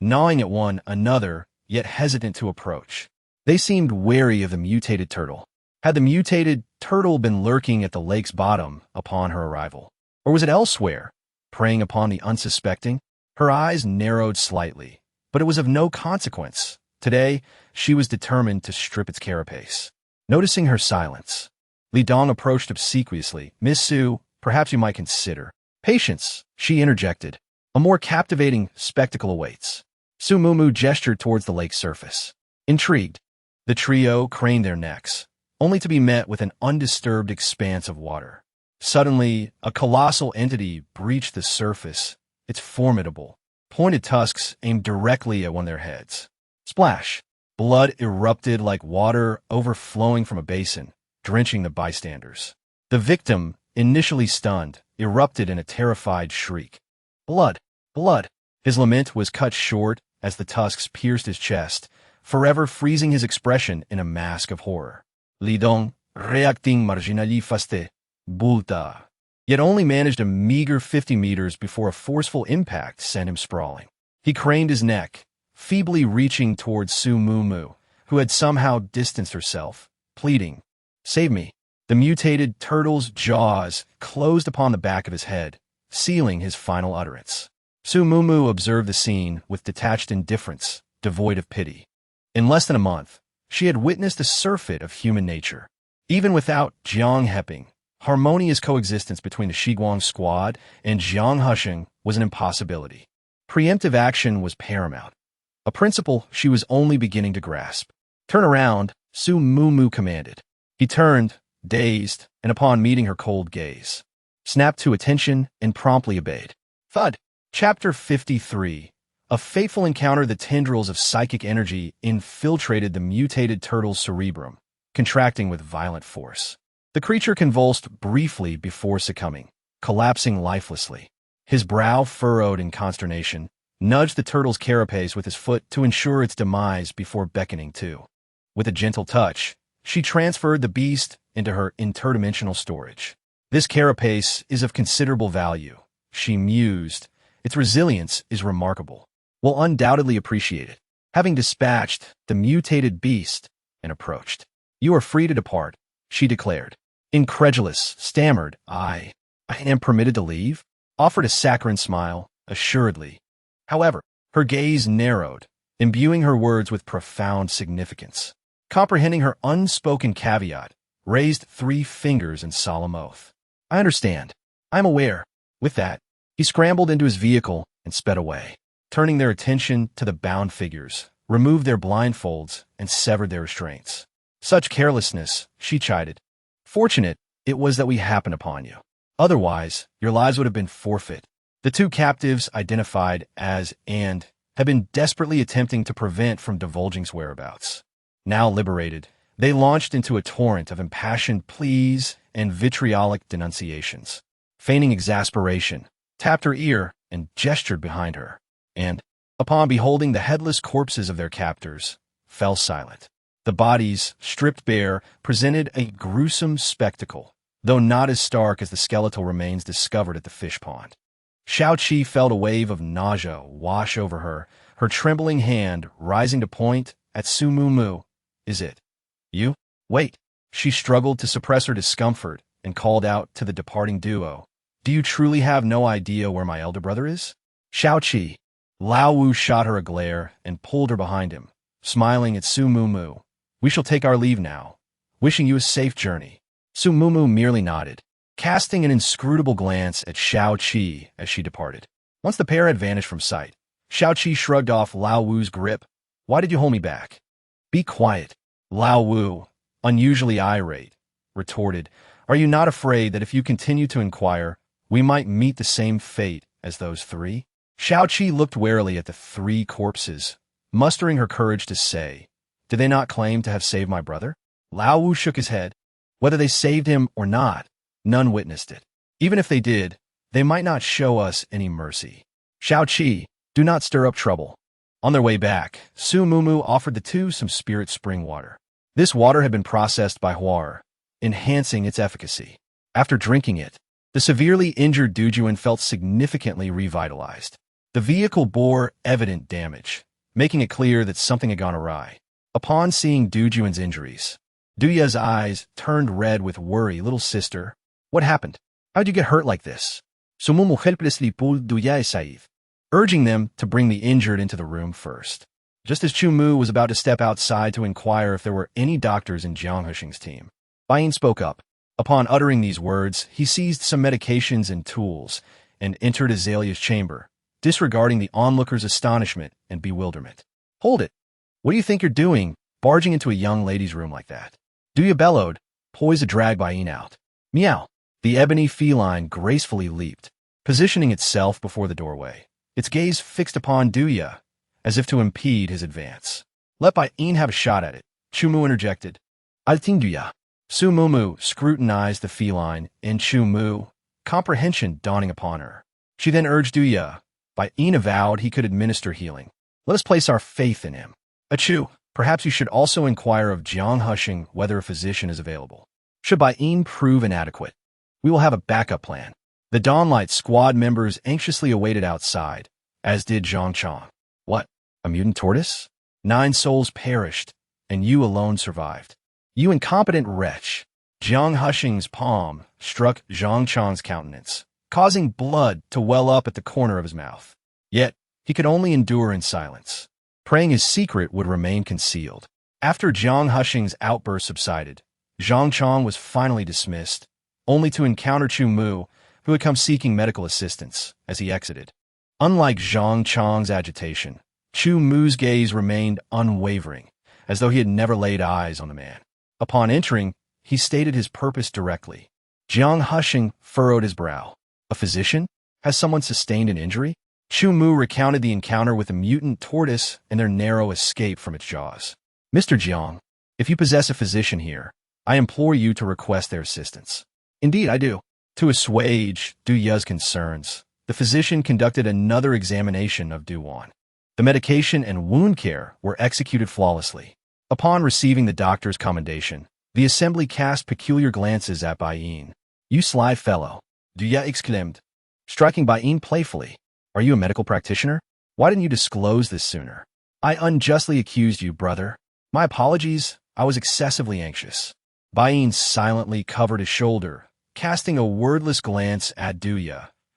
gnawing at one another, yet hesitant to approach. They seemed wary of the mutated turtle. Had the mutated turtle been lurking at the lake's bottom upon her arrival? Or was it elsewhere, preying upon the unsuspecting? Her eyes narrowed slightly, but it was of no consequence. Today, she was determined to strip its carapace. Noticing her silence, Li Dong approached obsequiously. Miss Su, perhaps you might consider. Patience, she interjected. A more captivating spectacle awaits. Su Mumu gestured towards the lake's surface. Intrigued, the trio craned their necks, only to be met with an undisturbed expanse of water. Suddenly, a colossal entity breached the surface, its formidable, pointed tusks aimed directly at one of their heads. Splash! Blood erupted like water overflowing from a basin, drenching the bystanders. The victim, initially stunned, erupted in a terrified shriek. Blood! Blood! His lament was cut short as the tusks pierced his chest, forever freezing his expression in a mask of horror. Li Dong, reacting marginally faste, bulta, yet only managed a meager 50 meters before a forceful impact sent him sprawling. He craned his neck, feebly reaching towards Su Mumu, who had somehow distanced herself, pleading, Save me. The mutated turtle's jaws closed upon the back of his head, sealing his final utterance. Su Mumu observed the scene with detached indifference, devoid of pity. In less than a month, she had witnessed a surfeit of human nature. Even without Jiang Heping, Harmonious coexistence between the Shiguang squad and Jiang Husheng was an impossibility. Preemptive action was paramount, a principle she was only beginning to grasp. "Turn around," Su Mumu commanded. He turned, dazed, and upon meeting her cold gaze, snapped to attention and promptly obeyed. Thud. Chapter 53. A fateful encounter. The tendrils of psychic energy infiltrated the mutated turtle's cerebrum, contracting with violent force. The creature convulsed briefly before succumbing, collapsing lifelessly. His brow furrowed in consternation, nudged the turtle's carapace with his foot to ensure its demise before beckoning to. With a gentle touch, she transferred the beast into her interdimensional storage. "This carapace is of considerable value," she mused. "Its resilience is remarkable. We'll undoubtedly appreciate it." Having dispatched the mutated beast and approached. "You are free to depart," she declared. Incredulous, stammered, I am permitted to leave?" Offered a saccharine smile, assuredly. However, her gaze narrowed, imbuing her words with profound significance. Comprehending her unspoken caveat, raised 3 fingers in solemn oath. "I understand. I am aware." With that, he scrambled into his vehicle and sped away. Turning their attention to the bound figures, removed their blindfolds and severed their restraints. "Such carelessness," she chided. "Fortunate it was that we happened upon you. Otherwise, your lives would have been forfeit." The 2 captives, identified as and, had been desperately attempting to prevent from divulging's whereabouts. Now liberated, they launched into a torrent of impassioned pleas and vitriolic denunciations. Feigning exasperation, tapped her ear and gestured behind her, and, upon beholding the headless corpses of their captors, fell silent. The bodies, stripped bare, presented a gruesome spectacle, though not as stark as the skeletal remains discovered at the fish pond. Xiaoqi felt a wave of nausea wash over her, her trembling hand rising to point at Su Mumu. "Is it you? Wait." She struggled to suppress her discomfort and called out to the departing duo. "Do you truly have no idea where my elder brother is?" "Xiaoqi." Lao Wu shot her a glare and pulled her behind him, smiling at Su Mumu. "We shall take our leave now. Wishing you a safe journey." Su Mumu merely nodded, casting an inscrutable glance at Xiaoqi as she departed. Once the pair had vanished from sight, Xiaoqi shrugged off Lao Wu's grip. "Why did you hold me back?" "Be quiet." Lao Wu, unusually irate, retorted. "Are you not afraid that if you continue to inquire, we might meet the same fate as those 3? Xiaoqi looked warily at the 3 corpses, mustering her courage to say, "Did they not claim to have saved my brother?" Lao Wu shook his head. "Whether they saved him or not, none witnessed it. Even if they did, they might not show us any mercy. Xiaoqi, do not stir up trouble." On their way back, Su Mumu offered the 2 some spirit spring water. This water had been processed by Huar, enhancing its efficacy. After drinking it, the severely injured Dujuan felt significantly revitalized. The vehicle bore evident damage, making it clear that something had gone awry. Upon seeing Dujuan's injuries, Duya's eyes turned red with worry. "Little sister, what happened? How'd you get hurt like this?" Su Mumu helplessly pulled Duya aside, urging them to bring the injured into the room first. Just as Chu Mu was about to step outside to inquire if there were any doctors in Jiang Husheng's team, Bai spoke up. Upon uttering these words, he seized some medications and tools and entered Azalea's chamber, disregarding the onlookers' astonishment and bewilderment. "Hold it! What do you think you're doing, barging into a young lady's room like that?" Duya bellowed, poised to drag Bai out. "Meow!" The ebony feline gracefully leaped, positioning itself before the doorway, its gaze fixed upon Duya, as if to impede his advance. "Let Bai have a shot at it," Chu Mu interjected. "I'll ting Duya." Su Mumu scrutinized the feline in Chu Mu, comprehension dawning upon her. She then urged Duya. Bai avowed he could administer healing. "Let us place our faith in him. Achu, perhaps you should also inquire of Jiang Husheng whether a physician is available. Should Bai prove inadequate, we will have a backup plan." The Dawnlight squad members anxiously awaited outside, as did Zhang Chong. "What? A mutant tortoise? 9 souls perished, and you alone survived. You incompetent wretch." Jiang Husheng's palm struck Zhang Chong's countenance, causing blood to well up at the corner of his mouth. Yet, he could only endure in silence, praying his secret would remain concealed. After Jiang Husheng's outburst subsided, Zhang Chong was finally dismissed, only to encounter Chu Mu, who had come seeking medical assistance as he exited. Unlike Zhang Chang's agitation, Chu Mu's gaze remained unwavering, as though he had never laid eyes on the man. Upon entering, he stated his purpose directly. Jiang Husheng furrowed his brow. A physician? Has someone sustained an injury? Chu Mu recounted the encounter with the mutant tortoise and their narrow escape from its jaws. Mr. Jiang, if you possess a physician here, I implore you to request their assistance. Indeed, I do. To assuage Du Ye's concerns, the physician conducted another examination of Du Wan. The medication and wound care were executed flawlessly. Upon receiving the doctor's commendation, the assembly cast peculiar glances at Bai Yin. You sly fellow, Du Ye exclaimed, striking Bai Yin playfully. Are you a medical practitioner? Why didn't you disclose this sooner? I unjustly accused you, brother. My apologies, I was excessively anxious. Bai Yin silently covered his shoulder, casting a wordless glance at Du Ye,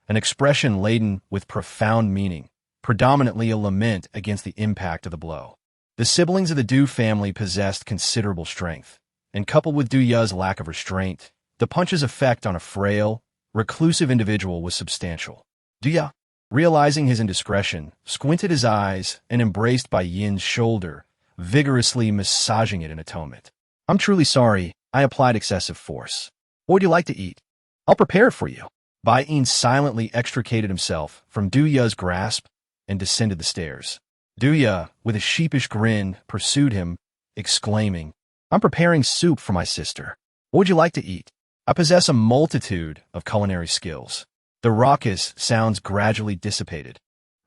an expression laden with profound meaning, predominantly a lament against the impact of the blow. The siblings of the Du family possessed considerable strength, and coupled with Du Ye's lack of restraint, the punch's effect on a frail, reclusive individual was substantial. Du Ye, realizing his indiscretion, squinted his eyes and embraced Bai Yin's shoulder, vigorously massaging it in atonement. I'm truly sorry, I applied excessive force. What would you like to eat? I'll prepare it for you. Bai Yin silently extricated himself from Du Ye's grasp and descended the stairs. Du Ye, with a sheepish grin, pursued him, exclaiming, I'm preparing soup for my sister. What would you like to eat? I possess a multitude of culinary skills. The raucous sounds gradually dissipated,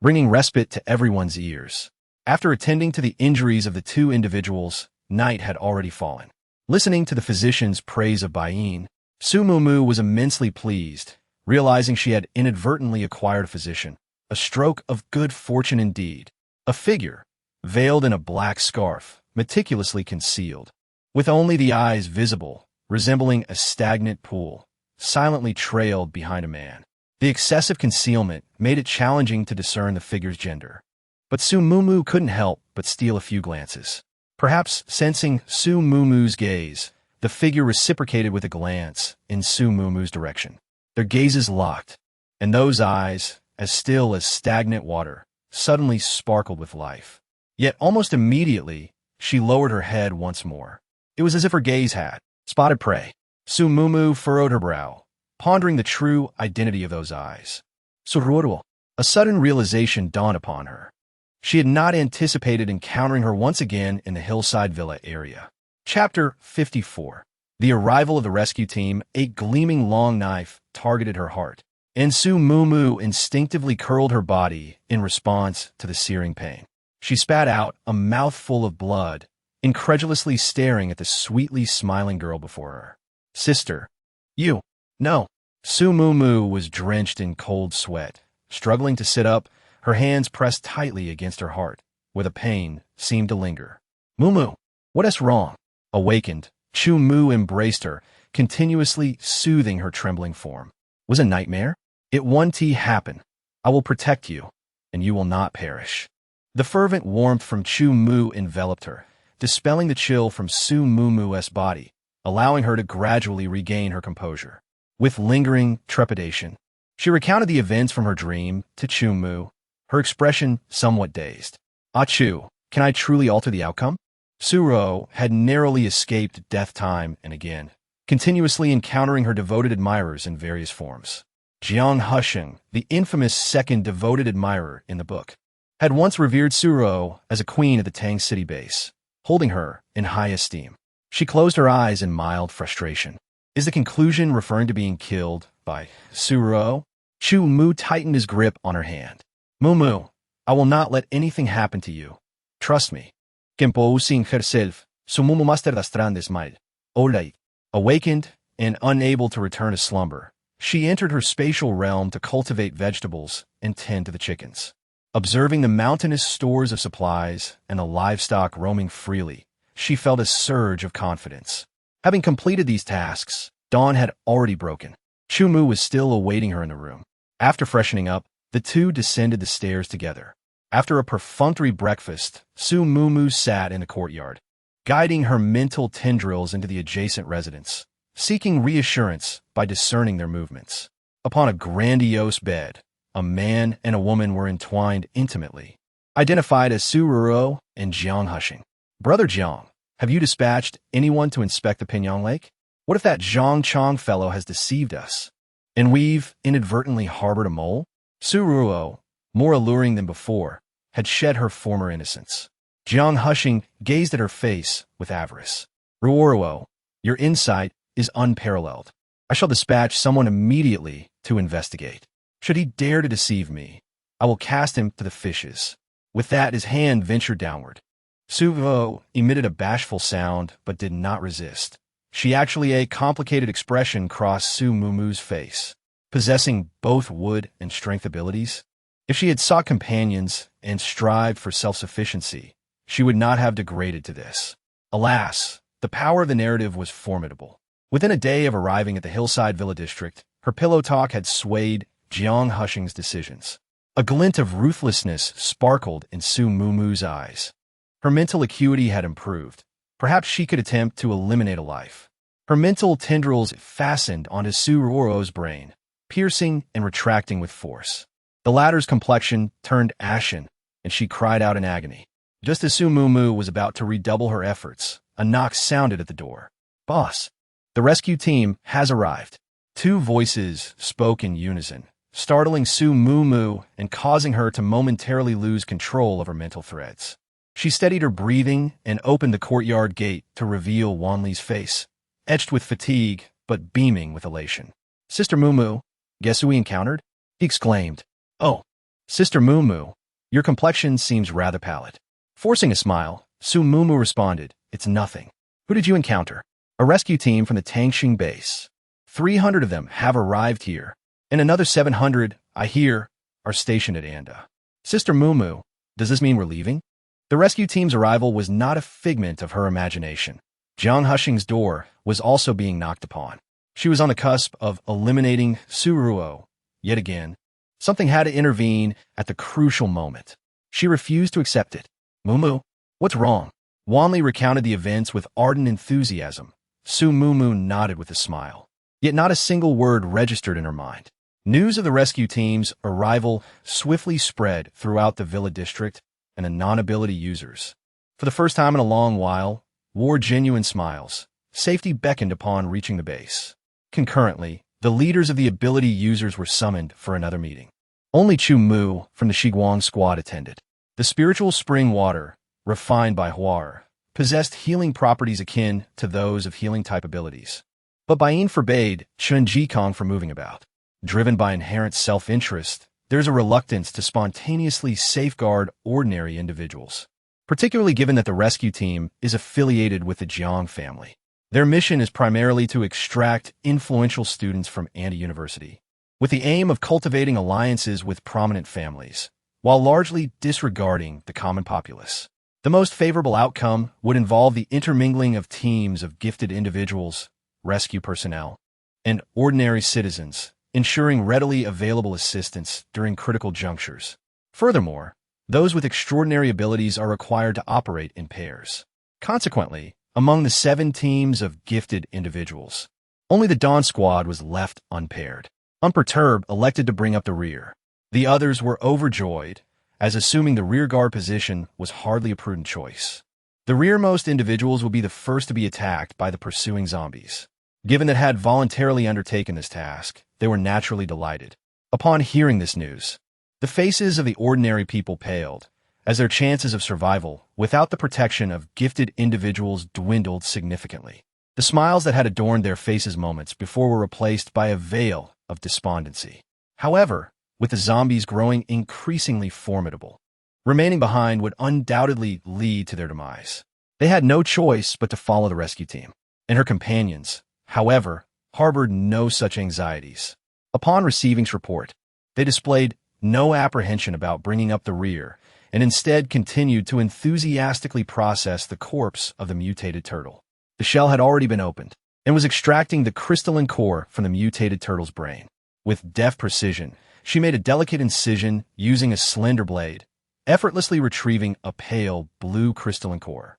bringing respite to everyone's ears. After attending to the injuries of the two individuals, night had already fallen. Listening to the physician's praise of Bai Yin, Su Mumu was immensely pleased, realizing she had inadvertently acquired a physician, a stroke of good fortune indeed. A figure, veiled in a black scarf, meticulously concealed, with only the eyes visible, resembling a stagnant pool, silently trailed behind a man. The excessive concealment made it challenging to discern the figure's gender. But Su Mumu couldn't help but steal a few glances. Perhaps sensing Su Mumu's gaze, the figure reciprocated with a glance in Su Mumu's direction. Their gazes locked, and those eyes, as still as stagnant water, suddenly sparkled with life. Yet almost immediately, she lowered her head once more. It was as if her gaze had spotted prey. Su Mumu furrowed her brow, pondering the true identity of those eyes. Suruoruo. A sudden realization dawned upon her. She had not anticipated encountering her once again in the hillside villa area. Chapter 54. The arrival of the rescue team, a gleaming long knife targeted her heart, and Su Mumu instinctively curled her body in response to the searing pain. She spat out a mouthful of blood, incredulously staring at the sweetly smiling girl before her. Sister. You. No. Su Mumu was drenched in cold sweat, struggling to sit up, her hands pressed tightly against her heart, where the pain seemed to linger. Mumu, what is wrong? Awakened, Chu Mu embraced her, continuously soothing her trembling form. Was a nightmare? It won't happen. I will protect you, and you will not perish. The fervent warmth from Chu Mu enveloped her, dispelling the chill from Su Mumu's body, allowing her to gradually regain her composure. With lingering trepidation, she recounted the events from her dream to Chu Mu, her expression somewhat dazed. Ah Chu, can I truly alter the outcome? Suro had narrowly escaped death time and again, continuously encountering her devoted admirers in various forms. Jiang Husheng, the infamous second devoted admirer in the book, had once revered Suro as a queen at the Tang City base, holding her in high esteem. She closed her eyes in mild frustration. Is the conclusion referring to being killed by Suro? Chu Mu tightened his grip on her hand. Mumu, I will not let anything happen to you. Trust me. Kempo Using herself, Sumumu Master das Trandes Mal. Olait. Awakened and unable to return to slumber, she entered her spatial realm to cultivate vegetables and tend to the chickens. Observing the mountainous stores of supplies and the livestock roaming freely, she felt a surge of confidence. Having completed these tasks, dawn had already broken. Chu Mu was still awaiting her in the room. After freshening up, the two descended the stairs together. After a perfunctory breakfast, Su Mumu sat in the courtyard, guiding her mental tendrils into the adjacent residence, seeking reassurance by discerning their movements. Upon a grandiose bed, a man and a woman were entwined intimately, identified as Su Ruo and Jiang Hushing. Brother Jiang, have you dispatched anyone to inspect the Pingyang Lake? What if that Zhang Chong fellow has deceived us, and we've inadvertently harbored a mole? Su Ruo, more alluring than before, had shed her former innocence. Jiang Hushing gazed at her face with avarice. Ruoruo, your insight is unparalleled. I shall dispatch someone immediately to investigate. Should he dare to deceive me, I will cast him to the fishes. With that, his hand ventured downward. Su Ruo emitted a bashful sound, but did not resist. A complicated expression crossed Su Mumu's face. Possessing both wood and strength abilities, if she had sought companions and strived for self-sufficiency, she would not have degraded to this. Alas, the power of the narrative was formidable. Within a day of arriving at the Hillside Villa District, her pillow talk had swayed Jiang Hushing's decisions. A glint of ruthlessness sparkled in Su Mumu's eyes. Her mental acuity had improved. Perhaps she could attempt to eliminate a life. Her mental tendrils fastened onto Su Ruo's brain, piercing and retracting with force. The latter's complexion turned ashen, and she cried out in agony. Just as Su Mumu was about to redouble her efforts, a knock sounded at the door. Boss, the rescue team has arrived. Two voices spoke in unison, startling Su Mumu and causing her to momentarily lose control of her mental threads. She steadied her breathing and opened the courtyard gate to reveal Wanli's face, etched with fatigue but beaming with elation. Sister Mumu, guess who we encountered? He exclaimed. Oh, Sister Mumu, your complexion seems rather pallid. Forcing a smile, Su Mumu responded, it's nothing. Who did you encounter? A rescue team from the Tangxing base. 300 of them have arrived here, and another 700, I hear, are stationed at Anda. Sister Mumu, does this mean we're leaving? The rescue team's arrival was not a figment of her imagination. Jiang Hushing's door was also being knocked upon. She was on the cusp of eliminating Su Ruo. Yet again, something had to intervene at the crucial moment. She refused to accept it. Mumu, what's wrong? Wanli recounted the events with ardent enthusiasm. Su Mumu nodded with a smile. Yet not a single word registered in her mind. News of the rescue team's arrival swiftly spread throughout the Villa District and the non-ability users. For the first time in a long while, wore genuine smiles. Safety beckoned upon reaching the base. Concurrently, the leaders of the ability users were summoned for another meeting. Only Chu Mu from the Shiguang squad attended. The spiritual spring water, refined by Huar, possessed healing properties akin to those of healing-type abilities. But Baiyin forbade Chun Jikong from moving about. Driven by inherent self-interest, there's a reluctance to spontaneously safeguard ordinary individuals, particularly given that the rescue team is affiliated with the Jiang family. Their mission is primarily to extract influential students from Anda University, with the aim of cultivating alliances with prominent families, while largely disregarding the common populace. The most favorable outcome would involve the intermingling of teams of gifted individuals, rescue personnel, and ordinary citizens, ensuring readily available assistance during critical junctures. Furthermore, those with extraordinary abilities are required to operate in pairs. Consequently, among the 7 teams of gifted individuals, only the Dawn Squad was left unpaired. Unperturbed, elected to bring up the rear. The others were overjoyed, as assuming the rearguard position was hardly a prudent choice. The rearmost individuals would be the first to be attacked by the pursuing zombies. Given that had voluntarily undertaken this task, they were naturally delighted. Upon hearing this news, the faces of the ordinary people paled, as their chances of survival without the protection of gifted individuals dwindled significantly. The smiles that had adorned their faces moments before were replaced by a veil of despondency. However, with the zombies growing increasingly formidable, remaining behind would undoubtedly lead to their demise. They had no choice but to follow the rescue team, and her companions, however, harbored no such anxieties. Upon receiving this report, they displayed no apprehension about bringing up the rear, and instead continued to enthusiastically process the corpse of the mutated turtle. The shell had already been opened, and was extracting the crystalline core from the mutated turtle's brain. With deft precision, she made a delicate incision using a slender blade, effortlessly retrieving a pale blue crystalline core.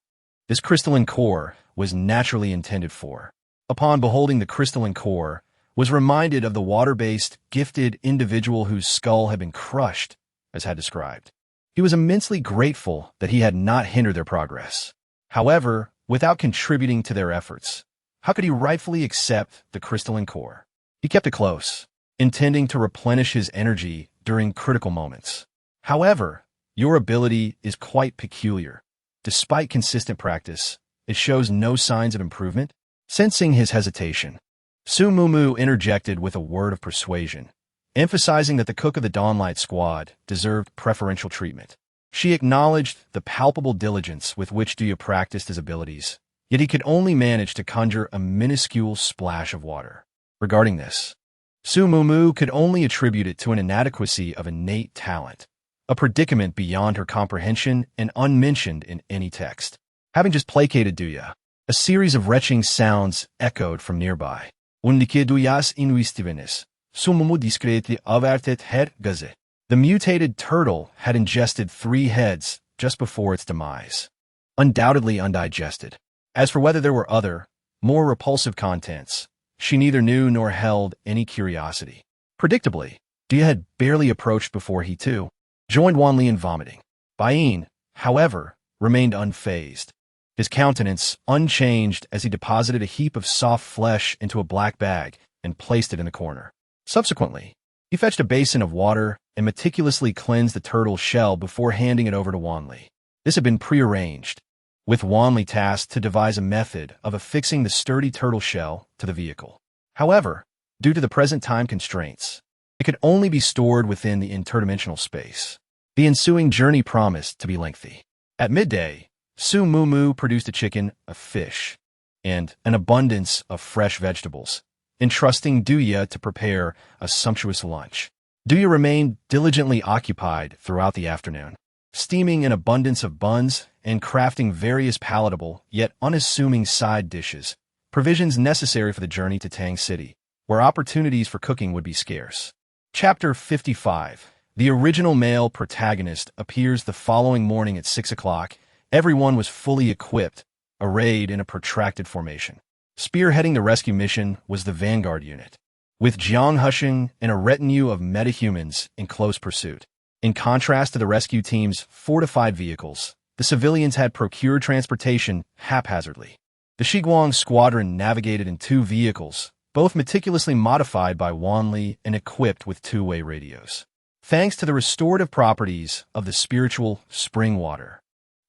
This crystalline core was naturally intended for upon beholding the crystalline core, was reminded of the water-based, gifted individual whose skull had been crushed, as had described. He was immensely grateful that he had not hindered their progress. However, without contributing to their efforts, how could he rightfully accept the crystalline core? He kept it close, intending to replenish his energy during critical moments. However, your ability is quite peculiar. Despite consistent practice, it shows no signs of improvement. Sensing his hesitation, Su Mumu interjected with a word of persuasion, emphasizing that the cook of the Dawnlight Squad deserved preferential treatment. She acknowledged the palpable diligence with which Duya practiced his abilities, yet he could only manage to conjure a minuscule splash of water. Regarding this, Su Mumu could only attribute it to an inadequacy of innate talent, a predicament beyond her comprehension and unmentioned in any text. Having just placated Duya, a series of retching sounds echoed from nearby. Undike Duyas inuistivenes, Su Mumu discretely avertet her gaze. The mutated turtle had ingested 3 heads just before its demise, undoubtedly undigested. As for whether there were other, more repulsive contents, she neither knew nor held any curiosity. Predictably, Dia had barely approached before he, too, joined Wanli in vomiting. Bain, however, remained unfazed, his countenance unchanged as he deposited a heap of soft flesh into a black bag and placed it in the corner. Subsequently, he fetched a basin of water and meticulously cleansed the turtle's shell before handing it over to Wanli. This had been prearranged, with Wanli tasked to devise a method of affixing the sturdy turtle shell to the vehicle. However, due to the present time constraints, it could only be stored within the interdimensional space. The ensuing journey promised to be lengthy. At midday, Su Mumu produced a chicken, a fish, and an abundance of fresh vegetables, entrusting Duya to prepare a sumptuous lunch. Duya remained diligently occupied throughout the afternoon, steaming an abundance of buns and crafting various palatable yet unassuming side dishes, provisions necessary for the journey to Tang City, where opportunities for cooking would be scarce. Chapter 55. The original male protagonist appears the following morning at 6 o'clock. Everyone was fully equipped, arrayed in a protracted formation. Spearheading the rescue mission was the Vanguard unit, with Jiang Husheng and a retinue of metahumans in close pursuit. In contrast to the rescue team's fortified vehicles, the civilians had procured transportation haphazardly. The Shiguang squadron navigated in 2 vehicles, both meticulously modified by Wanli and equipped with 2-way radios. Thanks to the restorative properties of the spiritual spring water,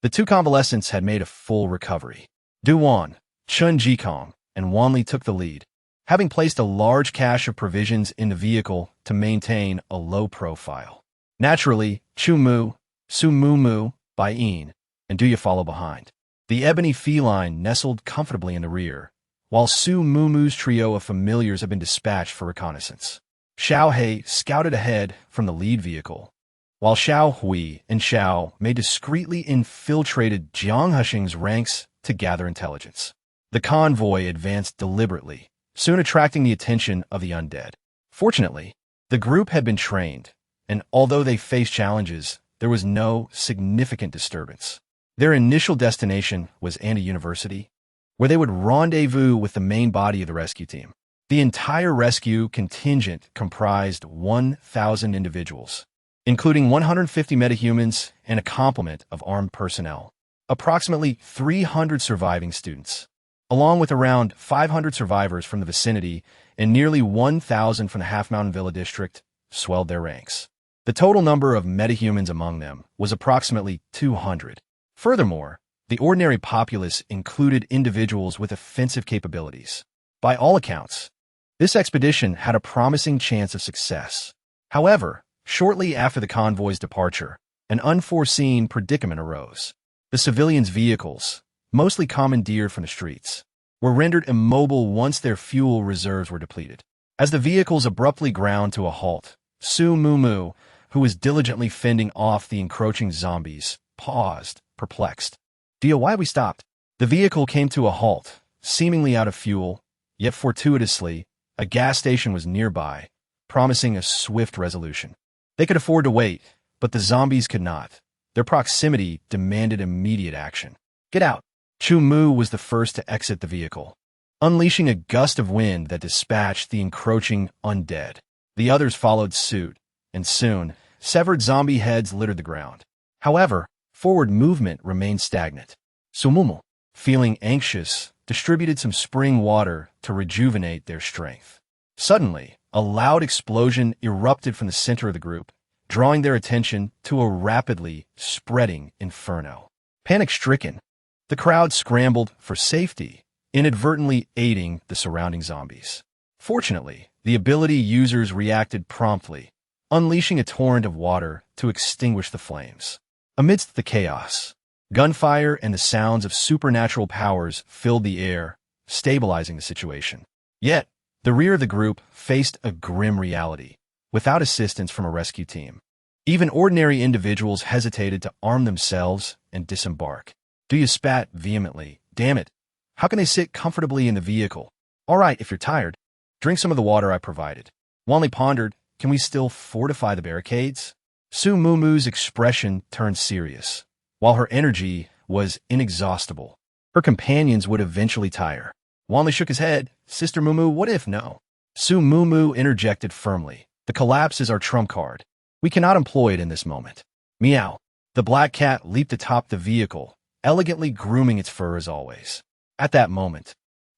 the 2 convalescents had made a full recovery. Duan, Chun Jikong, and Wanli took the lead, having placed a large cache of provisions in the vehicle to maintain a low profile. Naturally, Chu Mu, Su Mumu, Bain, and Duya follow behind. The ebony feline nestled comfortably in the rear, while Su Mumu's trio of familiars had been dispatched for reconnaissance. Xiao He scouted ahead from the lead vehicle, while Xiao Hui and Xiao Mei discreetly infiltrated Jiang Husheng's ranks to gather intelligence. The convoy advanced deliberately, soon attracting the attention of the undead. Fortunately, the group had been trained, and although they faced challenges, there was no significant disturbance. Their initial destination was Anda University, where they would rendezvous with the main body of the rescue team. The entire rescue contingent comprised 1,000 individuals, including 150 metahumans and a complement of armed personnel, approximately 300 surviving students, along with around 500 survivors from the vicinity and nearly 1,000 from the Half Mountain Villa district, swelled their ranks. The total number of metahumans among them was approximately 200. Furthermore, the ordinary populace included individuals with offensive capabilities. By all accounts, this expedition had a promising chance of success. However, shortly after the convoy's departure, an unforeseen predicament arose. The civilians' vehicles, mostly commandeered from the streets, were rendered immobile once their fuel reserves were depleted. As the vehicles abruptly ground to a halt, Su Mumu, who was diligently fending off the encroaching zombies, paused, perplexed. Dia, why we stopped? The vehicle came to a halt, seemingly out of fuel, yet fortuitously, a gas station was nearby, promising a swift resolution. They could afford to wait, but the zombies could not. Their proximity demanded immediate action. Get out! Chu Mu was the first to exit the vehicle. unleashing a gust of wind that dispatched the encroaching undead. The others followed suit, and soon, severed zombie heads littered the ground. However, forward movement remained stagnant. Sumumu, feeling anxious, distributed some spring water to rejuvenate their strength. Suddenly, a loud explosion erupted from the center of the group, drawing their attention to a rapidly spreading inferno. Panic-stricken, the crowd scrambled for safety, inadvertently aiding the surrounding zombies. Fortunately, the ability users reacted promptly, unleashing a torrent of water to extinguish the flames. Amidst the chaos, gunfire and the sounds of supernatural powers filled the air, stabilizing the situation. Yet, the rear of the group faced a grim reality, without assistance from a rescue team. Even ordinary individuals hesitated to arm themselves and disembark. Duya spat vehemently. Damn it! How can they sit comfortably in the vehicle? All right, if you're tired, drink some of the water I provided. Wanli pondered, can we still fortify the barricades? Sumumu's expression turned serious. While her energy was inexhaustible, her companions would eventually tire. Wanli shook his head. Sister Mumu, what if no? Sumumu interjected firmly. The collapse is our trump card. We cannot employ it in this moment. Meow. The black cat leaped atop the vehicle, elegantly grooming its fur as always. At that moment,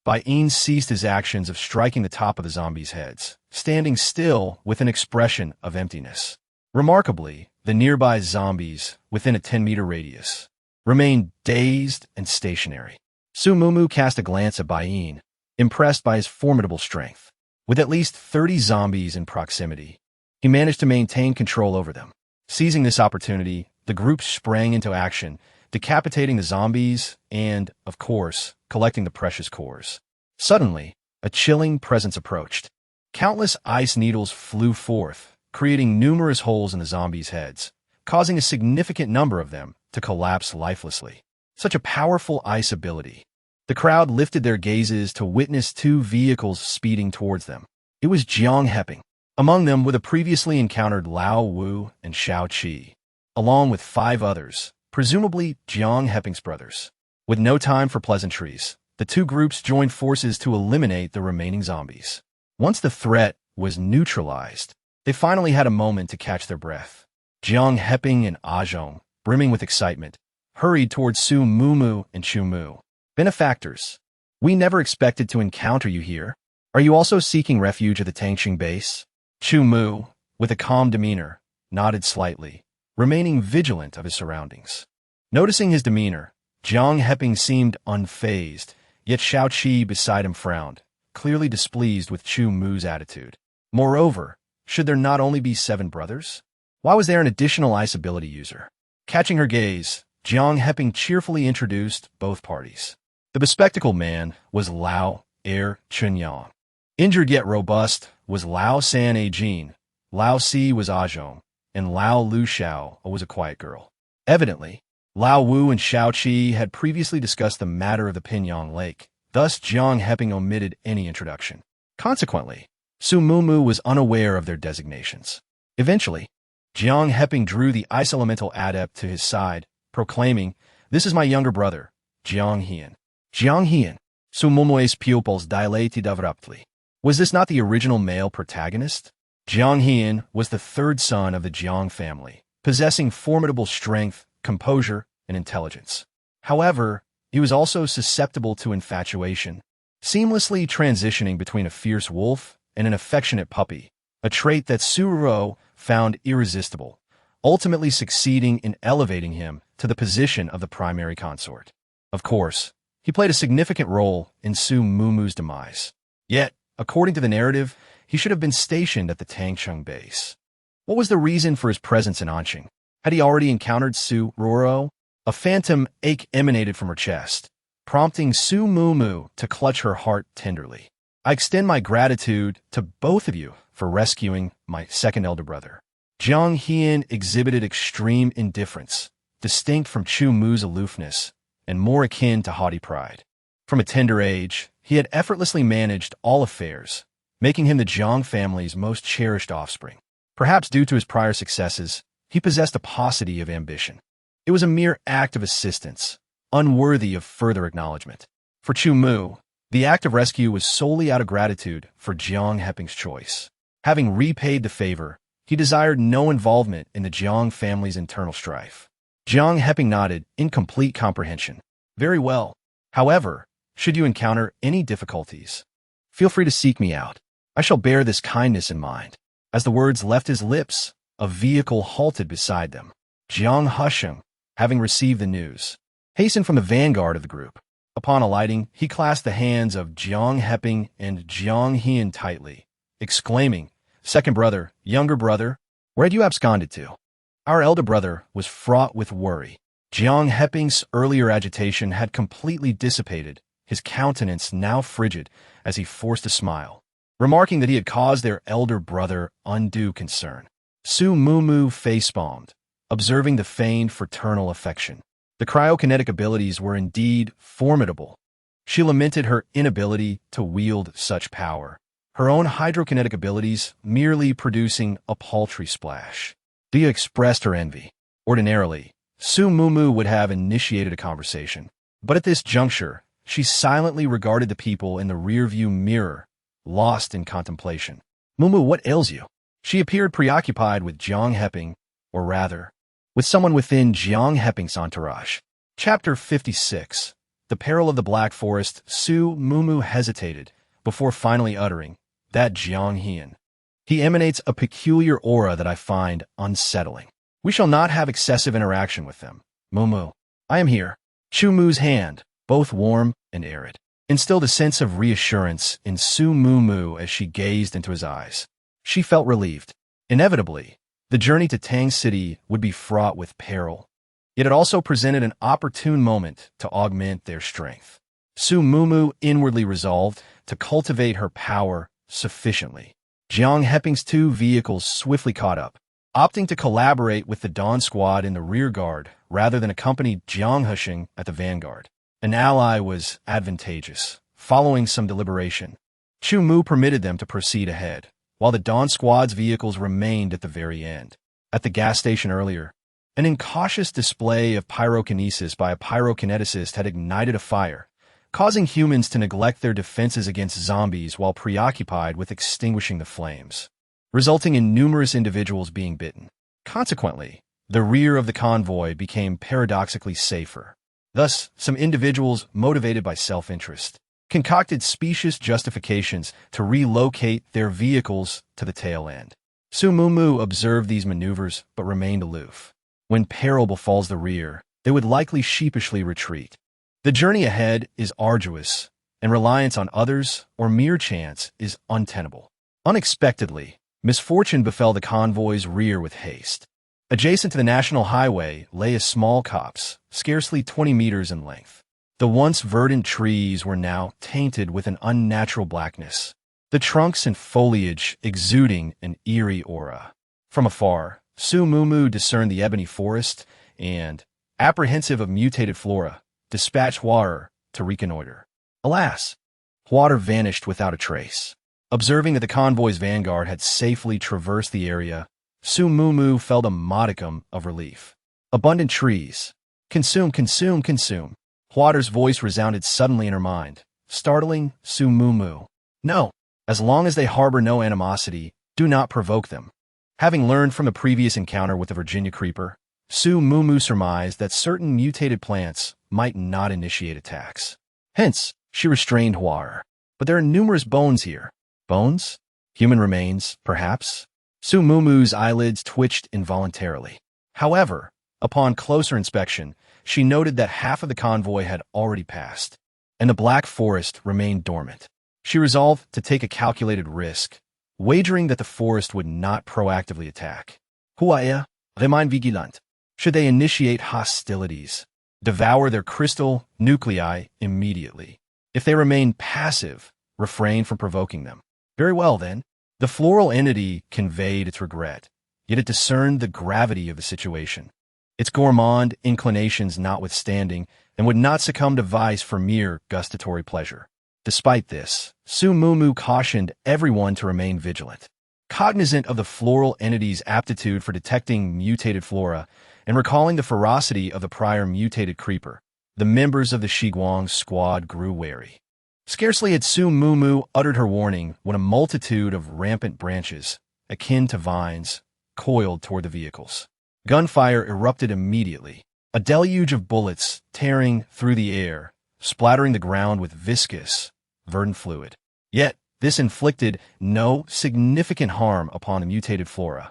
Bain ceased his actions of striking the top of the zombies' heads, standing still with an expression of emptiness. Remarkably, the nearby zombies, within a 10-meter radius, remained dazed and stationary. Sumumu cast a glance at Bain, impressed by his formidable strength. With at least 30 zombies in proximity, he managed to maintain control over them. Seizing this opportunity, the group sprang into action, decapitating the zombies and, of course, collecting the precious cores. Suddenly, a chilling presence approached. Countless ice needles flew forth, creating numerous holes in the zombies' heads, causing a significant number of them to collapse lifelessly. Such a powerful ice ability. The crowd lifted their gazes to witness two vehicles speeding towards them. It was Jiang Heping. Among them were the previously encountered Lao Wu and Shao Qi, along with 5 others, presumably Jiang Heping's brothers. With no time for pleasantries, the two groups joined forces to eliminate the remaining zombies. Once the threat was neutralized, they finally had a moment to catch their breath. Jiang Heping and Ajong, brimming with excitement, hurried towards Su Mumu and Chu Mu. Benefactors, we never expected to encounter you here. Are you also seeking refuge at the Tangxing base? Chu Mu, with a calm demeanor, nodded slightly, remaining vigilant of his surroundings. Noticing his demeanor, Jiang Heping seemed unfazed, yet Shao Qi beside him frowned, clearly displeased with Chu Mu's attitude. Moreover, should there not only be 7 brothers? Why was there an additional ice ability user? Catching her gaze, Jiang Heping cheerfully introduced both parties. The bespectacled man was Lao Chunyang. Injured yet robust was Lao San Ajin, Lao Si was Ajong, and Lao Lu Xiao was a quiet girl. Evidently, Lao Wu and Shao Qi had previously discussed the matter of the Pinyang Lake, thus Jiang Heping omitted any introduction. Consequently, Su Mumu was unaware of their designations. Eventually, Jiang Heping drew the ice elemental adept to his side, proclaiming, "This is my younger brother, Jiang Hian." Jiang Hian, Su Mumu's pupils dilated abruptly. Was this not the original male protagonist? Jiang Hian was the 3rd son of the Jiang family, possessing formidable strength, composure, and intelligence. However, he was also susceptible to infatuation, seamlessly transitioning between a fierce wolf and an affectionate puppy, a trait that Suruo found irresistible, ultimately succeeding in elevating him to the position of the primary consort. Of course, he played a significant role in Su Mumu's demise. Yet, according to the narrative, he should have been stationed at the Tangcheng base. What was the reason for his presence in Anqing? Had he already encountered Su Ruoro? A phantom ache emanated from her chest, prompting Su Mumu to clutch her heart tenderly. I extend my gratitude to both of you for rescuing my second elder brother. Jiang Hian exhibited extreme indifference, distinct from Chu Mu's aloofness, and more akin to haughty pride. From a tender age, he had effortlessly managed all affairs, making him the Jiang family's most cherished offspring. Perhaps due to his prior successes, he possessed a paucity of ambition. It was a mere act of assistance, unworthy of further acknowledgement. For Chu Mu, The act of rescue was solely out of gratitude for Jiang Heping's choice. Having repaid the favor, he desired no involvement in the Jiang family's internal strife. Jiang Heping nodded in complete comprehension. Very well. However, should you encounter any difficulties, feel free to seek me out. I shall bear this kindness in mind. As the words left his lips, a vehicle halted beside them. Jiang Husheng, having received the news, hastened from the vanguard of the group. Upon alighting, he clasped the hands of Jiang Heping and Jiang Hian tightly, exclaiming, "Second brother, younger brother, where had you absconded to?" Our elder brother was fraught with worry. Jiang Heping's earlier agitation had completely dissipated, his countenance now frigid as he forced a smile. Remarking that he had caused their elder brother undue concern, Su Mumu facepalmed, observing the feigned fraternal affection. The cryokinetic abilities were indeed formidable. She lamented her inability to wield such power, her own hydrokinetic abilities merely producing a paltry splash. Dia expressed her envy. Ordinarily, Su Mumu would have initiated a conversation, but at this juncture, she silently regarded the people in the rearview mirror, lost in contemplation. "Mumu, what ails you?" She appeared preoccupied with Jiang Heping, or rather, with someone within Jiang Heping's entourage. Chapter 56. The Peril of the Black Forest. Su Mumu hesitated, before finally uttering, "That Jiang Hian. He emanates a peculiar aura that I find unsettling. We shall not have excessive interaction with them. Mumu, I am here." Chu Mu's hand, both warm and arid, instilled a sense of reassurance in Su Mumu as she gazed into his eyes. She felt relieved. Inevitably, the journey to Tang City would be fraught with peril, yet it also presented an opportune moment to augment their strength. Su Mumu inwardly resolved to cultivate her power sufficiently. Jiang Heping's two vehicles swiftly caught up, opting to collaborate with the Dawn Squad in the rear guard rather than accompany Jiang Husheng at the vanguard. An ally was advantageous. Following some deliberation, Chu Mu permitted them to proceed ahead, while the Dawn Squad's vehicles remained at the very end. At the gas station earlier, an incautious display of pyrokinesis by a pyrokineticist had ignited a fire, causing humans to neglect their defenses against zombies while preoccupied with extinguishing the flames, resulting in numerous individuals being bitten. Consequently, the rear of the convoy became paradoxically safer. Thus, some individuals, motivated by self-interest, concocted specious justifications to relocate their vehicles to the tail end. Su Mumu observed these maneuvers but remained aloof. When peril befalls the rear, they would likely sheepishly retreat. The journey ahead is arduous, and reliance on others or mere chance is untenable. Unexpectedly, misfortune befell the convoy's rear with haste. Adjacent to the national highway lay a small copse, scarcely 20 meters in length. The once verdant trees were now tainted with an unnatural blackness, the trunks and foliage exuding an eerie aura. From afar, Su Mumu discerned the ebony forest and, apprehensive of mutated flora, dispatched Huar to reconnoiter. Alas, Huar vanished without a trace. Observing that the convoy's vanguard had safely traversed the area, Su Mumu felt a modicum of relief. Abundant trees. Consume, consume, consume. Huar's voice resounded suddenly in her mind, startling Su Mumu. No, as long as they harbor no animosity, do not provoke them. Having learned from the previous encounter with the Virginia creeper, Su Mumu surmised that certain mutated plants might not initiate attacks. Hence, she restrained Huar. But there are numerous bones here. Bones? Human remains, perhaps? Su Mumu's eyelids twitched involuntarily. However, upon closer inspection, she noted that half of the convoy had already passed, and the Black Forest remained dormant. She resolved to take a calculated risk, wagering that the forest would not proactively attack. Huaya, remain vigilant. Should they initiate hostilities, devour their crystal nuclei immediately. If they remain passive, refrain from provoking them. Very well, then. The floral entity conveyed its regret, yet it discerned the gravity of the situation. Its gourmand inclinations notwithstanding, and would not succumb to vice for mere gustatory pleasure. Despite this, Su Mumu cautioned everyone to remain vigilant. Cognizant of the floral entity's aptitude for detecting mutated flora, and recalling the ferocity of the prior mutated creeper, the members of the Shiguang squad grew wary. Scarcely had Su Mumu uttered her warning when a multitude of rampant branches, akin to vines, coiled toward the vehicles. Gunfire erupted immediately, a deluge of bullets tearing through the air, splattering the ground with viscous, verdant fluid. Yet, this inflicted no significant harm upon the mutated flora.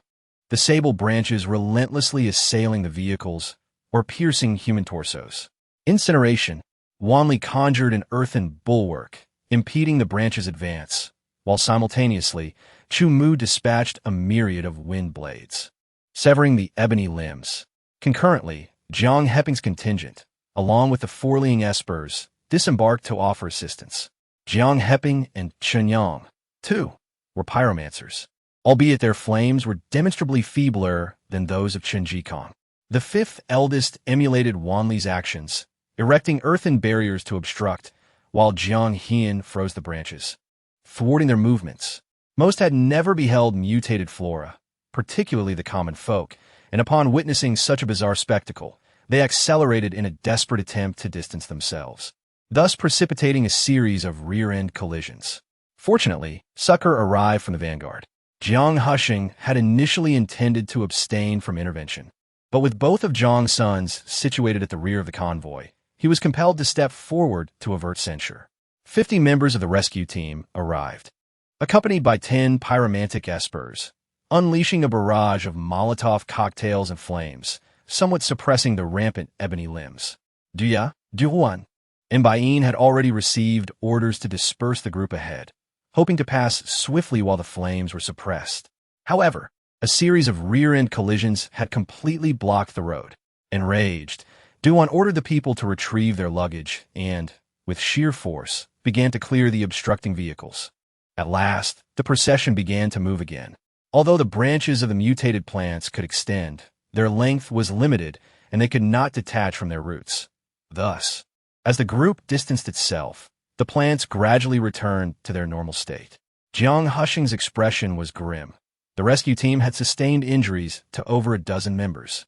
The sable branches relentlessly assailing the vehicles or piercing human torsos. Incineration. Wanli conjured an earthen bulwark, impeding the branch's advance, while simultaneously, Chu Mu dispatched a myriad of wind blades, severing the ebony limbs. Concurrently, Jiang Heping's contingent, along with the Forling Espers, disembarked to offer assistance. Jiang Heping and Chen Yang, too, were pyromancers, albeit their flames were demonstrably feebler than those of Chen Jikong. The fifth eldest emulated Wanli's actions, erecting earthen barriers to obstruct, while Jiang Hian froze the branches, thwarting their movements. Most had never beheld mutated flora, particularly the common folk, and upon witnessing such a bizarre spectacle, they accelerated in a desperate attempt to distance themselves, thus precipitating a series of rear-end collisions. Fortunately, succor arrived from the vanguard. Jiang Husheng had initially intended to abstain from intervention, but with both of Zhang's sons situated at the rear of the convoy, he was compelled to step forward to avert censure. 50 members of the rescue team arrived, accompanied by 10 pyromantic espers, unleashing a barrage of Molotov cocktails and flames, somewhat suppressing the rampant ebony limbs. Duya, Duhuan, and Baiyin had already received orders to disperse the group ahead, hoping to pass swiftly while the flames were suppressed. However, a series of rear-end collisions had completely blocked the road. Enraged, Duan ordered the people to retrieve their luggage and, with sheer force, began to clear the obstructing vehicles. At last, the procession began to move again. Although the branches of the mutated plants could extend, their length was limited and they could not detach from their roots. Thus, as the group distanced itself, the plants gradually returned to their normal state. Jiang Husheng's expression was grim. The rescue team had sustained injuries to over a dozen members,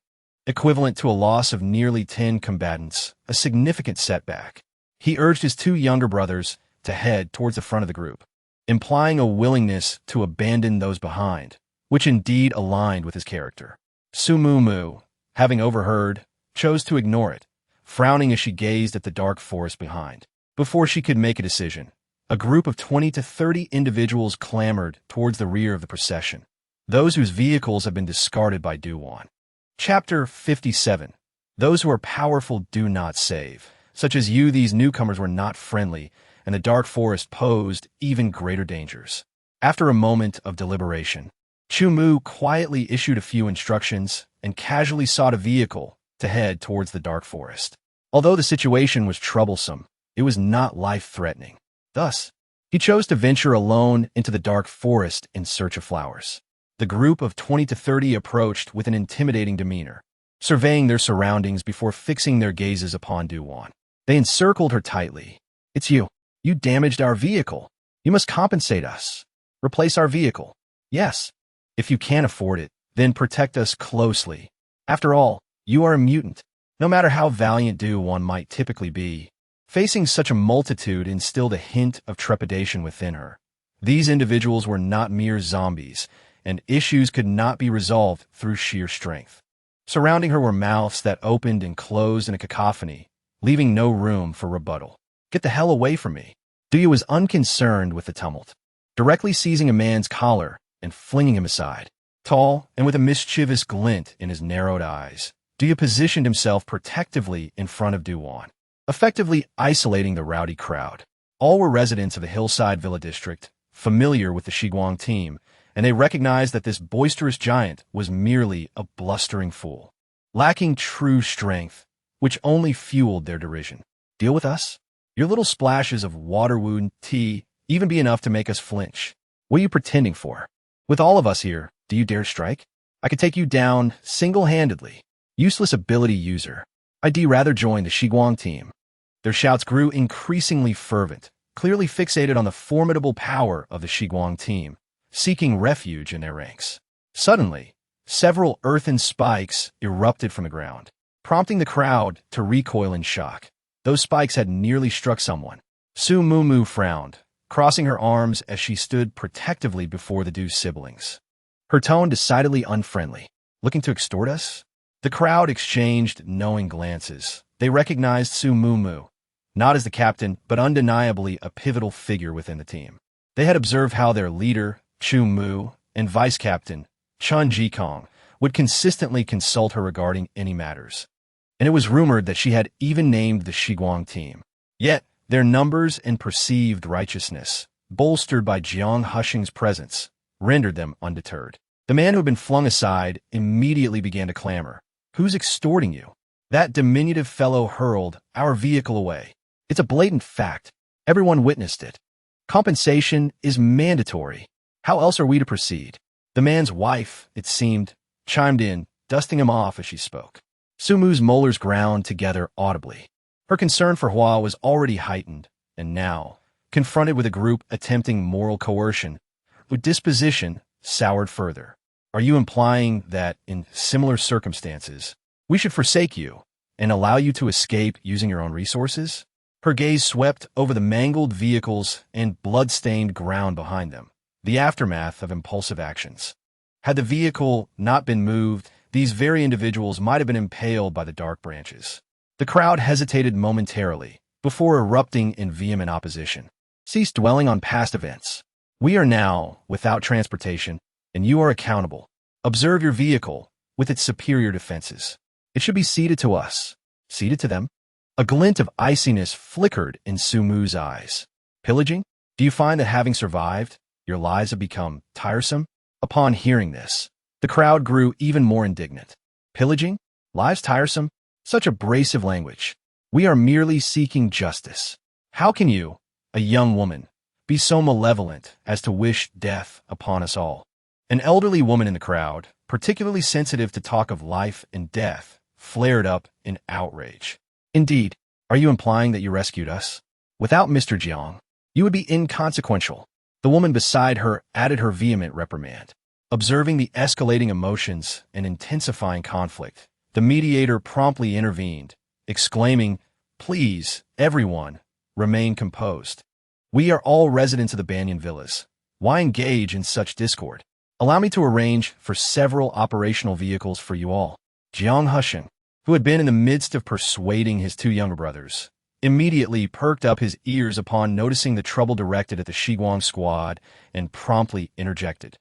equivalent to a loss of nearly 10 combatants, a significant setback. He urged his 2 younger brothers to head towards the front of the group, implying a willingness to abandon those behind, which indeed aligned with his character. Su Mumu, having overheard, chose to ignore it, frowning as she gazed at the dark forest behind. Before she could make a decision, a group of 20 to 30 individuals clamored towards the rear of the procession, those whose vehicles had been discarded by Duwan. Chapter 57. Those who are powerful do not save. Such as you, these newcomers were not friendly, and the dark forest posed even greater dangers. After a moment of deliberation, Chu Mu quietly issued a few instructions and casually sought a vehicle to head towards the dark forest. Although the situation was troublesome, it was not life-threatening. Thus, he chose to venture alone into the dark forest in search of flowers. The group of 20 to 30 approached with an intimidating demeanor, surveying their surroundings before fixing their gazes upon Duwan. They encircled her tightly. "It's you. You damaged our vehicle. You must compensate us. Replace our vehicle. Yes. If you can't afford it, then protect us closely. After all, you are a mutant." No matter how valiant Duwan might typically be, facing such a multitude instilled a hint of trepidation within her. These individuals were not mere zombies, and issues could not be resolved through sheer strength. Surrounding her were mouths that opened and closed in a cacophony, leaving no room for rebuttal. "Get the hell away from me." Duya was unconcerned with the tumult, directly seizing a man's collar and flinging him aside. Tall and with a mischievous glint in his narrowed eyes, Duya positioned himself protectively in front of Duwan, effectively isolating the rowdy crowd. All were residents of the Hillside Villa District, familiar with the Shiguang team, and they recognized that this boisterous giant was merely a blustering fool, lacking true strength, which only fueled their derision. "Deal with us? Your little splashes of water-wound tea even be enough to make us flinch. What are you pretending for? With all of us here, do you dare strike? I could take you down single-handedly. Useless ability user. I'd rather join the Shiguang team." Their shouts grew increasingly fervent, clearly fixated on the formidable power of the Shiguang team, seeking refuge in their ranks. Suddenly, several earthen spikes erupted from the ground, prompting the crowd to recoil in shock. Those spikes had nearly struck someone. Su Mumu frowned, crossing her arms as she stood protectively before the two siblings. Her tone decidedly unfriendly. Looking to extort us? The crowd exchanged knowing glances. They recognized Su Mumu, not as the captain, but undeniably a pivotal figure within the team. They had observed how their leader, Chu Mu, and vice-captain, Chun Jikong, would consistently consult her regarding any matters. And it was rumored that she had even named the Shiguang team. Yet, their numbers and perceived righteousness, bolstered by Jiang Hushing's presence, rendered them undeterred. The man who had been flung aside immediately began to clamor. "Who's extorting you?" That diminutive fellow hurled our vehicle away. "It's a blatant fact. Everyone witnessed it. Compensation is mandatory. How else are we to proceed?" The man's wife, it seemed, chimed in, dusting him off as she spoke. Sumu's molars ground together audibly. Her concern for Hua was already heightened, and now, confronted with a group attempting moral coercion, her disposition soured further. "Are you implying that, in similar circumstances, we should forsake you and allow you to escape using your own resources?" Her gaze swept over the mangled vehicles and blood-stained ground behind them, the aftermath of impulsive actions. Had the vehicle not been moved, these very individuals might have been impaled by the dark branches. The crowd hesitated momentarily before erupting in vehement opposition. "Cease dwelling on past events. We are now without transportation, and you are accountable. Observe your vehicle with its superior defenses. It should be ceded to us." "Ceded to them?" A glint of iciness flickered in Sumu's eyes. "Pillaging? Do you find that having survived, your lives have become tiresome?" Upon hearing this, the crowd grew even more indignant. "Pillaging? Lives tiresome? Such abrasive language. We are merely seeking justice. How can you, a young woman, be so malevolent as to wish death upon us all?" An elderly woman in the crowd, particularly sensitive to talk of life and death, flared up in outrage. "Indeed, are you implying that you rescued us? Without Mr. Jiang, you would be inconsequential." The woman beside her added her vehement reprimand. Observing the escalating emotions and intensifying conflict, the mediator promptly intervened, exclaiming, "Please, everyone, remain composed. We are all residents of the Banyan Villas. Why engage in such discord? Allow me to arrange for several operational vehicles for you all." Jiang Hushing, who had been in the midst of persuading his two younger brothers, immediately perked up his ears upon noticing the trouble directed at the Shiguang squad and promptly interjected.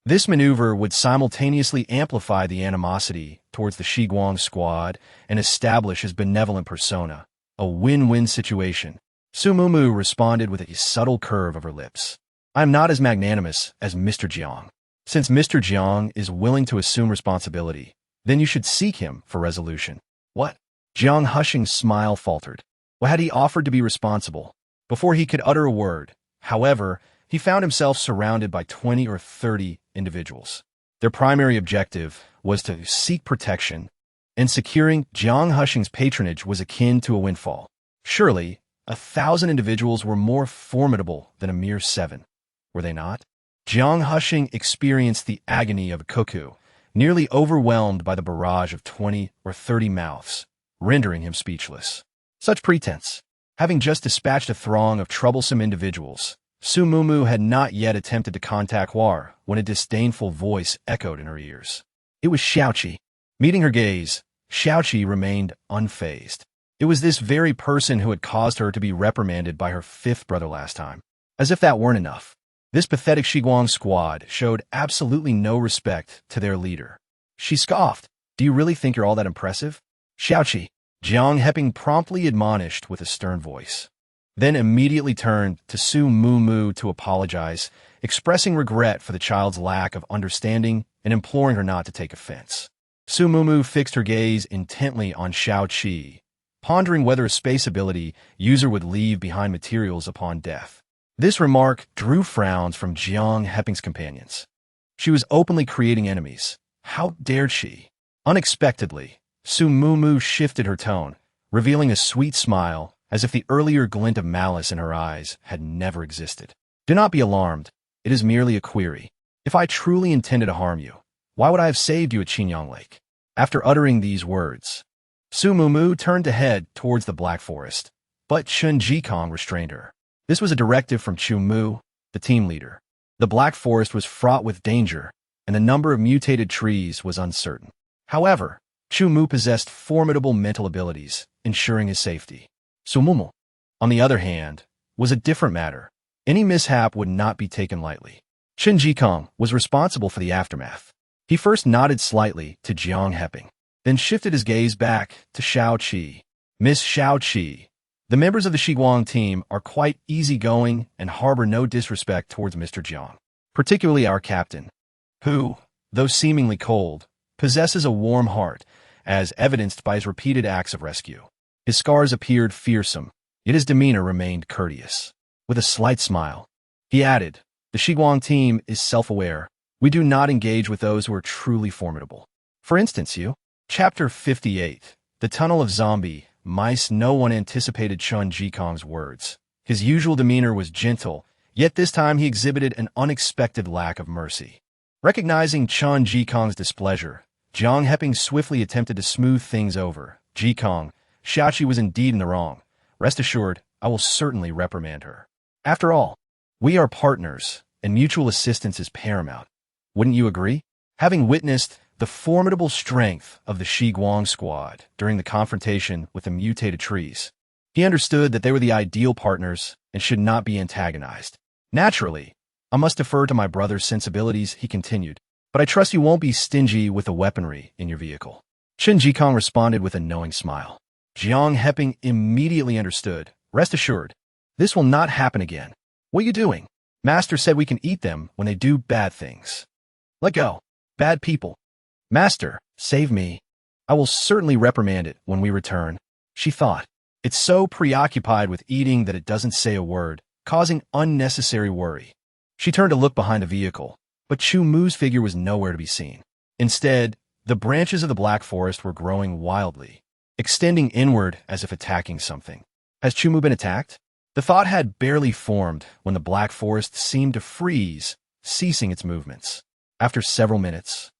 This maneuver would simultaneously amplify the animosity towards the Shiguang squad and establish his benevolent persona, a win-win situation. Su Mumu responded with a subtle curve of her lips. "I am not as magnanimous as Mr. Jiang. Since Mr. Jiang is willing to assume responsibility, then you should seek him for resolution." "What?" Jiang Hushing's smile faltered. Well, had he offered to be responsible? Before he could utter a word, however, he found himself surrounded by 20 or 30 individuals. Their primary objective was to seek protection, and securing Jiang Hushing's patronage was akin to a windfall. Surely, 1,000 individuals were more formidable than a mere 7, were they not? Jiang Hushing experienced the agony of a cuckoo, nearly overwhelmed by the barrage of 20 or 30 mouths, rendering him speechless. Such pretense. Having just dispatched a throng of troublesome individuals, Su Mumu had not yet attempted to contact Hua when a disdainful voice echoed in her ears. It was Xiaoqi. Meeting her gaze, Xiaoqi remained unfazed. It was this very person who had caused her to be reprimanded by her fifth brother last time. As if that weren't enough, this pathetic Shiguang squad showed absolutely no respect to their leader. She scoffed. "Do you really think you're all that impressive?" "Xiaoqi," Jiang Heping promptly admonished with a stern voice, then immediately turned to Su Mumu to apologize, expressing regret for the child's lack of understanding and imploring her not to take offense. Su Mumu fixed her gaze intently on Xiaoqi, pondering whether a space ability user would leave behind materials upon death. This remark drew frowns from Jiang Heping's companions. She was openly creating enemies. How dared she? Unexpectedly, Su Mumu shifted her tone, revealing a sweet smile, as if the earlier glint of malice in her eyes had never existed. "Do not be alarmed. It is merely a query. If I truly intended to harm you, why would I have saved you at Qinyang Lake?" After uttering these words, Su Mumu turned to head towards the Black Forest, but Chun Jikong restrained her. This was a directive from Chu Mu, the team leader. The Black Forest was fraught with danger, and the number of mutated trees was uncertain. However, Chu Mu possessed formidable mental abilities, ensuring his safety. Su Mumu, on the other hand, was a different matter. Any mishap would not be taken lightly. Chen Jikong was responsible for the aftermath. He first nodded slightly to Jiang Heping, then shifted his gaze back to Shao Qi. Miss Shao Qi, the members of the Shiguang team are quite easygoing and harbor no disrespect towards Mr. Jiang, particularly our captain, who, though seemingly cold, possesses a warm heart, as evidenced by his repeated acts of rescue. His scars appeared fearsome, yet his demeanor remained courteous. With a slight smile, he added, "The Shiguang team is self-aware. We do not engage with those who are truly formidable. For instance, you." Chapter 58. The Tunnel of Zombie Mice. No one anticipated Chen Jikong's words. His usual demeanor was gentle, yet this time he exhibited an unexpected lack of mercy. Recognizing Chen Jikong's displeasure, Jiang Heping swiftly attempted to smooth things over. "Jikong, Xiaoqi was indeed in the wrong. Rest assured, I will certainly reprimand her. After all, we are partners, and mutual assistance is paramount. Wouldn't you agree?" Having witnessed the formidable strength of the Shiguang squad during the confrontation with the mutated trees, he understood that they were the ideal partners and should not be antagonized. "Naturally, I must defer to my brother's sensibilities," he continued, "but I trust you won't be stingy with the weaponry in your vehicle." Chen Jikong responded with a knowing smile. Jiang Heping immediately understood. "Rest assured, this will not happen again. What are you doing? Master said we can eat them when they do bad things. Let go. Bad people. Master, save me. I will certainly reprimand it when we return," she thought. It's so preoccupied with eating that it doesn't say a word, causing unnecessary worry. She turned to look behind the vehicle, but Chu Mu's figure was nowhere to be seen. Instead, the branches of the Black Forest were growing wildly, extending inward as if attacking something. Has Chu Mu been attacked? The thought had barely formed when the Black Forest seemed to freeze, ceasing its movements. After several minutes,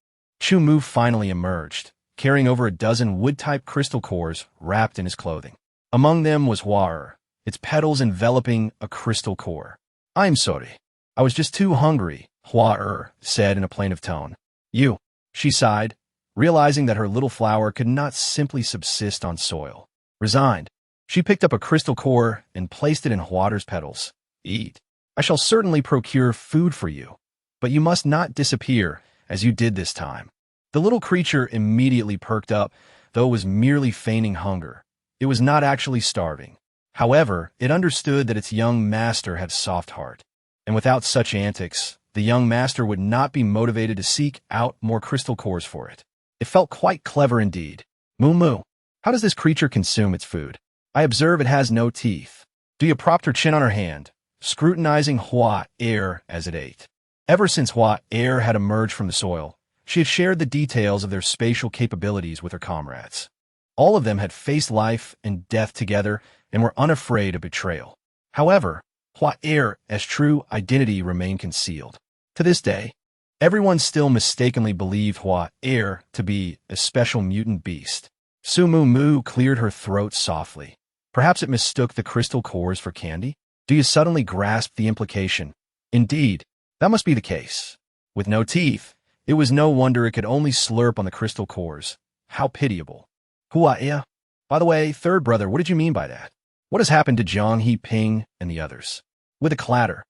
Chu Mu finally emerged, carrying over a dozen wood-type crystal cores wrapped in his clothing. Among them was Hua-Er, its petals enveloping a crystal core. "I'm sorry. I was just too hungry," Hua-Er said in a plaintive tone. "You," she sighed, realizing that her little flower could not simply subsist on soil. Resigned, she picked up a crystal core and placed it in Hua-Er's petals. "Eat. I shall certainly procure food for you, but you must not disappear as you did this time." The little creature immediately perked up, though it was merely feigning hunger. It was not actually starving. However, it understood that its young master had a soft heart, and without such antics, the young master would not be motivated to seek out more crystal cores for it. It felt quite clever indeed. "Moo Moo, how does this creature consume its food? I observe it has no teeth." Dia propped her chin on her hand, scrutinizing Hua-Er as it ate. Ever since Hua-Er had emerged from the soil, she had shared the details of their spatial capabilities with her comrades. All of them had faced life and death together and were unafraid of betrayal. However, Hua-Er's true identity remained concealed. To this day, everyone still mistakenly believed Hua-Er to be a special mutant beast. Su Mu cleared her throat softly. Perhaps it mistook the crystal cores for candy? Dia suddenly grasped the implication. Indeed, that must be the case. With no teeth, it was no wonder it could only slurp on the crystal cores. How pitiable. "Hua-Er? By the way, third brother, what did you mean by that? What has happened to Jiang Heping and the others?" With a clatter,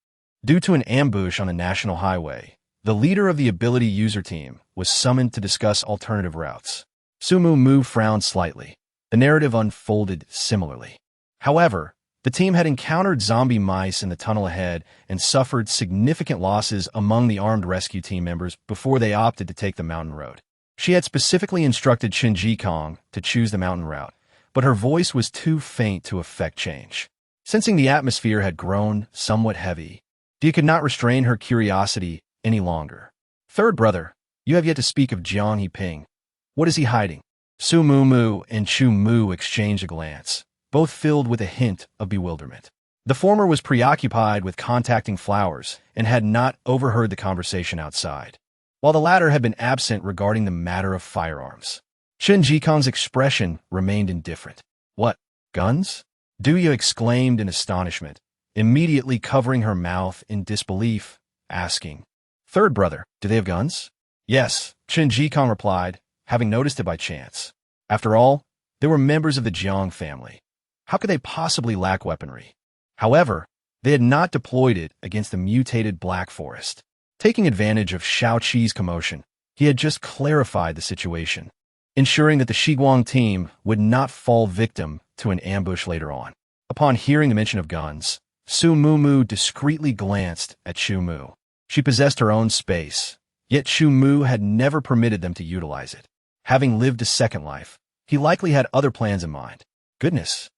due to an ambush on the national highway, the leader of the ability user team was summoned to discuss alternative routes. Su Mu frowned slightly. The narrative unfolded similarly. However, the team had encountered zombie mice in the tunnel ahead and suffered significant losses among the armed rescue team members before they opted to take the mountain road. She had specifically instructed Chen Jikong to choose the mountain route, but her voice was too faint to effect change. Sensing the atmosphere had grown somewhat heavy, Dia could not restrain her curiosity any longer. "Third brother, you have yet to speak of Jiang Heping. What is he hiding?" Su Mu and Chu Mu exchanged a glance, both filled with a hint of bewilderment. The former was preoccupied with contacting flowers and had not overheard the conversation outside, while the latter had been absent regarding the matter of firearms. Chen Jikong's expression remained indifferent. "What? Guns?" Duya exclaimed in astonishment. immediately covering her mouth in disbelief, asking, "Third brother, do they have guns?" "Yes," Chen Jikong replied, having noticed it by chance. After all, they were members of the Jiang family. How could they possibly lack weaponry? However, they had not deployed it against the mutated Black Forest. Taking advantage of Shao Qi's commotion, he had just clarified the situation, ensuring that the Shiguang team would not fall victim to an ambush later on. Upon hearing the mention of guns, Su Mumu discreetly glanced at Chu Mu. She possessed her own space, yet Chu Mu had never permitted them to utilize it. Having lived a second life, he likely had other plans in mind. "Goodness,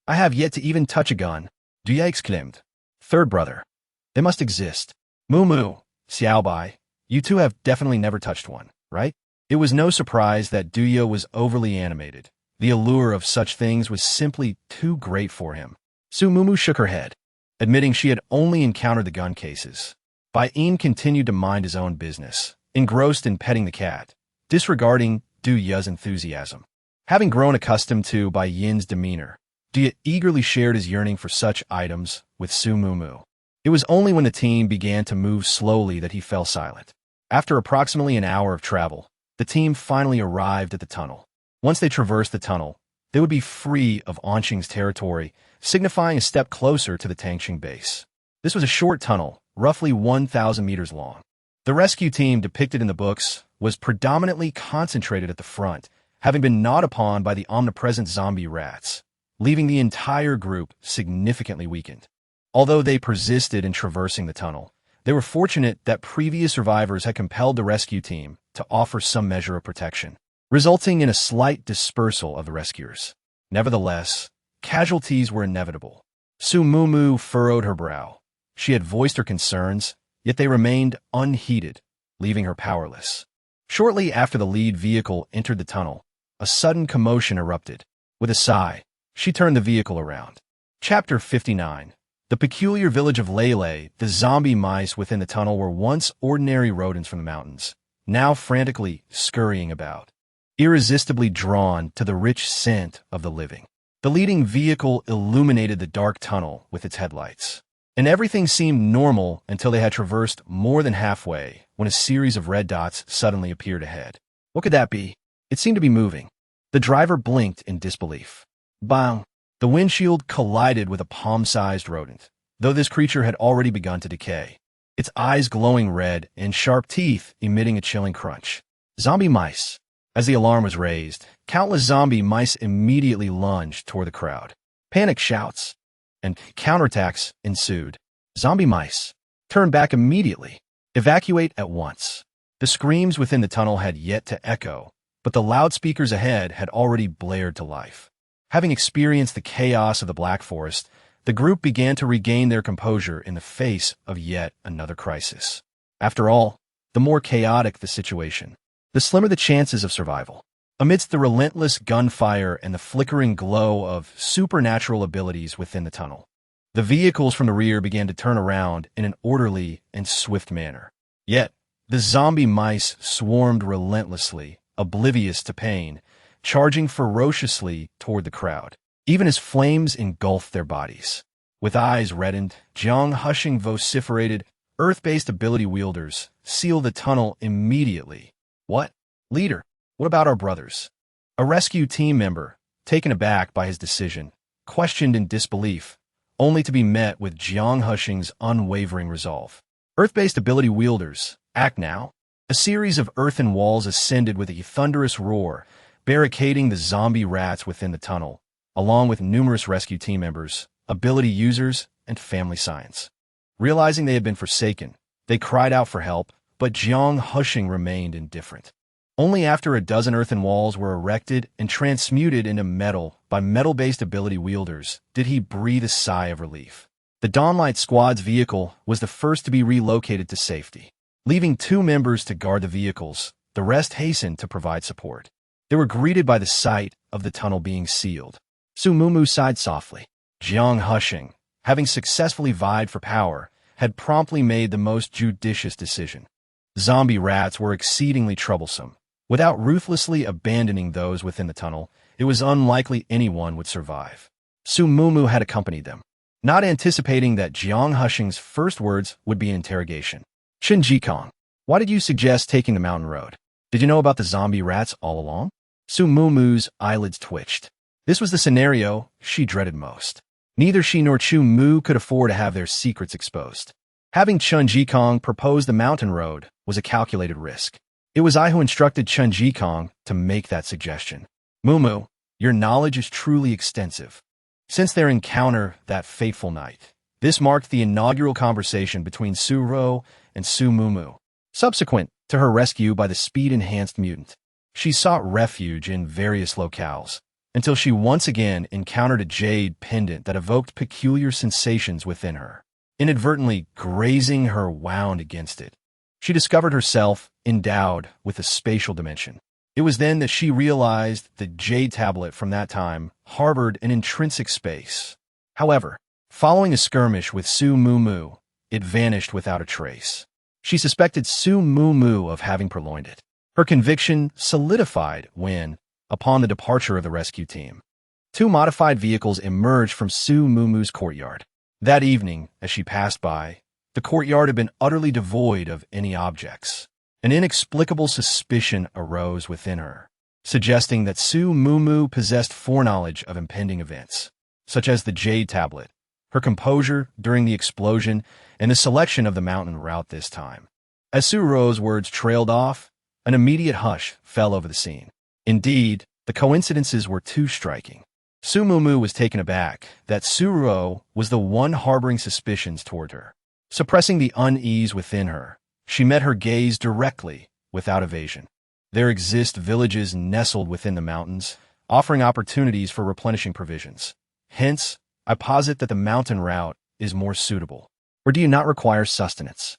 I have yet to even touch a gun," Duya exclaimed. "Third brother, they must exist. Mumu, Xiaobai, you two have definitely never touched one, right?" It was no surprise that Duya was overly animated. The allure of such things was simply too great for him. Su Mumu shook her head, admitting she had only encountered the gun cases. Bai Yin continued to mind his own business, engrossed in petting the cat, disregarding Duya's enthusiasm. Having grown accustomed to Bai Yin's demeanor, Duya eagerly shared his yearning for such items with Su Mumu. It was only when the team began to move slowly that he fell silent. After approximately an hour of travel, the team finally arrived at the tunnel. Once they traversed the tunnel, they would be free of Anqing's territory, signifying a step closer to the Tangqing base. This was a short tunnel, roughly 1,000 meters long. The rescue team depicted in the books was predominantly concentrated at the front, having been gnawed upon by the omnipresent zombie rats, leaving the entire group significantly weakened. Although they persisted in traversing the tunnel, they were fortunate that previous survivors had compelled the rescue team to offer some measure of protection, resulting in a slight dispersal of the rescuers. Nevertheless, casualties were inevitable. Su Mumu furrowed her brow. She had voiced her concerns, yet they remained unheeded, leaving her powerless. Shortly after the lead vehicle entered the tunnel, a sudden commotion erupted. With a sigh, she turned the vehicle around. Chapter 59. The peculiar village of Lele. The zombie mice within the tunnel were once ordinary rodents from the mountains, now frantically scurrying about, irresistibly drawn to the rich scent of the living. The leading vehicle illuminated the dark tunnel with its headlights, and everything seemed normal until they had traversed more than halfway when a series of red dots suddenly appeared ahead. What could that be? It seemed to be moving. The driver blinked in disbelief. Bang! The windshield collided with a palm-sized rodent, though this creature had already begun to decay, its eyes glowing red and sharp teeth emitting a chilling crunch. Zombie mice. As the alarm was raised, countless zombie mice immediately lunged toward the crowd. Panic shouts and counterattacks ensued. Zombie mice. Turn back immediately. Evacuate at once. The screams within the tunnel had yet to echo, but the loudspeakers ahead had already blared to life. Having experienced the chaos of the Black Forest, the group began to regain their composure in the face of yet another crisis. After all, the more chaotic the situation, the slimmer the chances of survival. Amidst the relentless gunfire and the flickering glow of supernatural abilities within the tunnel, the vehicles from the rear began to turn around in an orderly and swift manner. Yet, the zombie mice swarmed relentlessly, oblivious to pain, charging ferociously toward the crowd, even as flames engulfed their bodies. With eyes reddened, Jiang Hushing vociferated, "Earth-based ability wielders, seal the tunnel immediately." "What? Leader, what about our brothers?" A rescue team member, taken aback by his decision, questioned in disbelief, only to be met with Jiang Hushing's unwavering resolve. "Earth-based ability wielders, act now." A series of earthen walls ascended with a thunderous roar, barricading the zombie rats within the tunnel, along with numerous rescue team members, ability users, and family science. Realizing they had been forsaken, they cried out for help, but Jiang Hushing remained indifferent. Only after a dozen earthen walls were erected and transmuted into metal by metal-based ability wielders did he breathe a sigh of relief. The Dawnlight Squad's vehicle was the first to be relocated to safety. Leaving 2 members to guard the vehicles, the rest hastened to provide support. They were greeted by the sight of the tunnel being sealed. Su Mumu sighed softly. Jiang Hushing, having successfully vied for power, had promptly made the most judicious decision. Zombie rats were exceedingly troublesome. Without ruthlessly abandoning those within the tunnel, it was unlikely anyone would survive. Su Mumu had accompanied them. not anticipating that Jiang Hushing's first words would be an interrogation. Chen Jikong, why did you suggest taking the mountain road? Did you know about the zombie rats all along? Su Mumu's eyelids twitched. This was the scenario she dreaded most. Neither she nor Chu Mu could afford to have their secrets exposed. Having Chen Jikong propose the mountain road was a calculated risk. It was I who instructed Chen Jikong to make that suggestion. Mumu, your knowledge is truly extensive. Since their encounter that fateful night, this marked the inaugural conversation between Su Ro and Su Mumu. Subsequent to her rescue by the speed-enhanced mutant, she sought refuge in various locales, until she once again encountered a jade pendant that evoked peculiar sensations within her. Inadvertently grazing her wound against it, she discovered herself endowed with a spatial dimension. It was then that she realized the jade tablet from that time harbored an intrinsic space. However, following a skirmish with Su Mumu, it vanished without a trace. She suspected Su Mumu of having purloined it. Her conviction solidified when, upon the departure of the rescue team, two modified vehicles emerged from Su Mumu's courtyard. That evening, as she passed by, the courtyard had been utterly devoid of any objects. An inexplicable suspicion arose within her, suggesting that Su Mumu possessed foreknowledge of impending events, such as the Jade Tablet, her composure during the explosion, and the selection of the mountain route this time. As Su Ro's words trailed off, an immediate hush fell over the scene. Indeed, the coincidences were too striking. Su Mumu was taken aback that Su Ro was the one harboring suspicions toward her. Suppressing the unease within her, she met her gaze directly, without evasion. There exist villages nestled within the mountains, offering opportunities for replenishing provisions. Hence, I posit that the mountain route is more suitable. Or do you not require sustenance?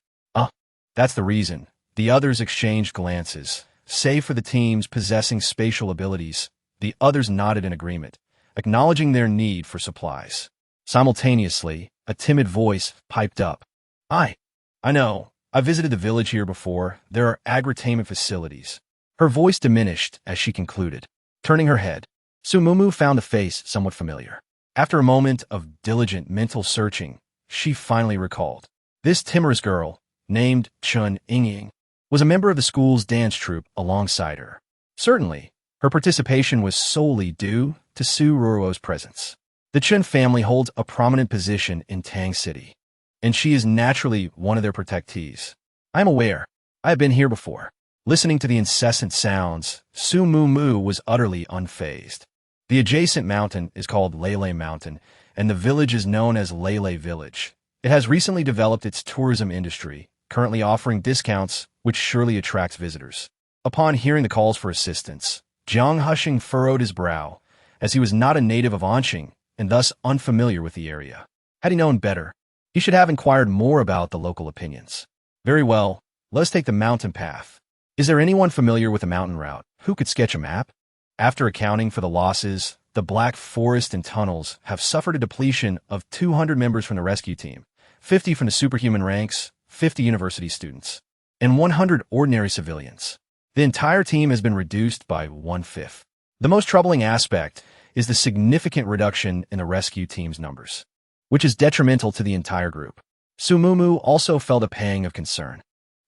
That's the reason. The others exchanged glances. Save for the teams possessing spatial abilities, the others nodded in agreement, acknowledging their need for supplies. Simultaneously, a timid voice piped up. I know. I visited the village here before. There are agritainment facilities. Her voice diminished as she concluded. Turning her head, Su Mumu found the face somewhat familiar. After a moment of diligent mental searching, she finally recalled. This timorous girl, named Chun Yingying, was a member of the school's dance troupe alongside her. Certainly, her participation was solely due to Su Ruro's presence. The Chun family holds a prominent position in Tang City, and she is naturally one of their protectees. I am aware. I have been here before. Listening to the incessant sounds, Su Mumu was utterly unfazed. The adjacent mountain is called Lele Mountain, and the village is known as Lele Village. It has recently developed its tourism industry, currently offering discounts which surely attracts visitors. Upon hearing the calls for assistance, Jiang Hushing furrowed his brow, as he was not a native of Anqing and thus unfamiliar with the area. Had he known better, he should have inquired more about the local opinions. Very well, let us take the mountain path. Is there anyone familiar with the mountain route who could sketch a map? After accounting for the losses, the Black Forest and tunnels have suffered a depletion of 200 members from the rescue team, 50 from the superhuman ranks, 50 university students, and 100 ordinary civilians. The entire team has been reduced by 1/5. The most troubling aspect is the significant reduction in the rescue team's numbers, which is detrimental to the entire group. Su Mumu also felt a pang of concern.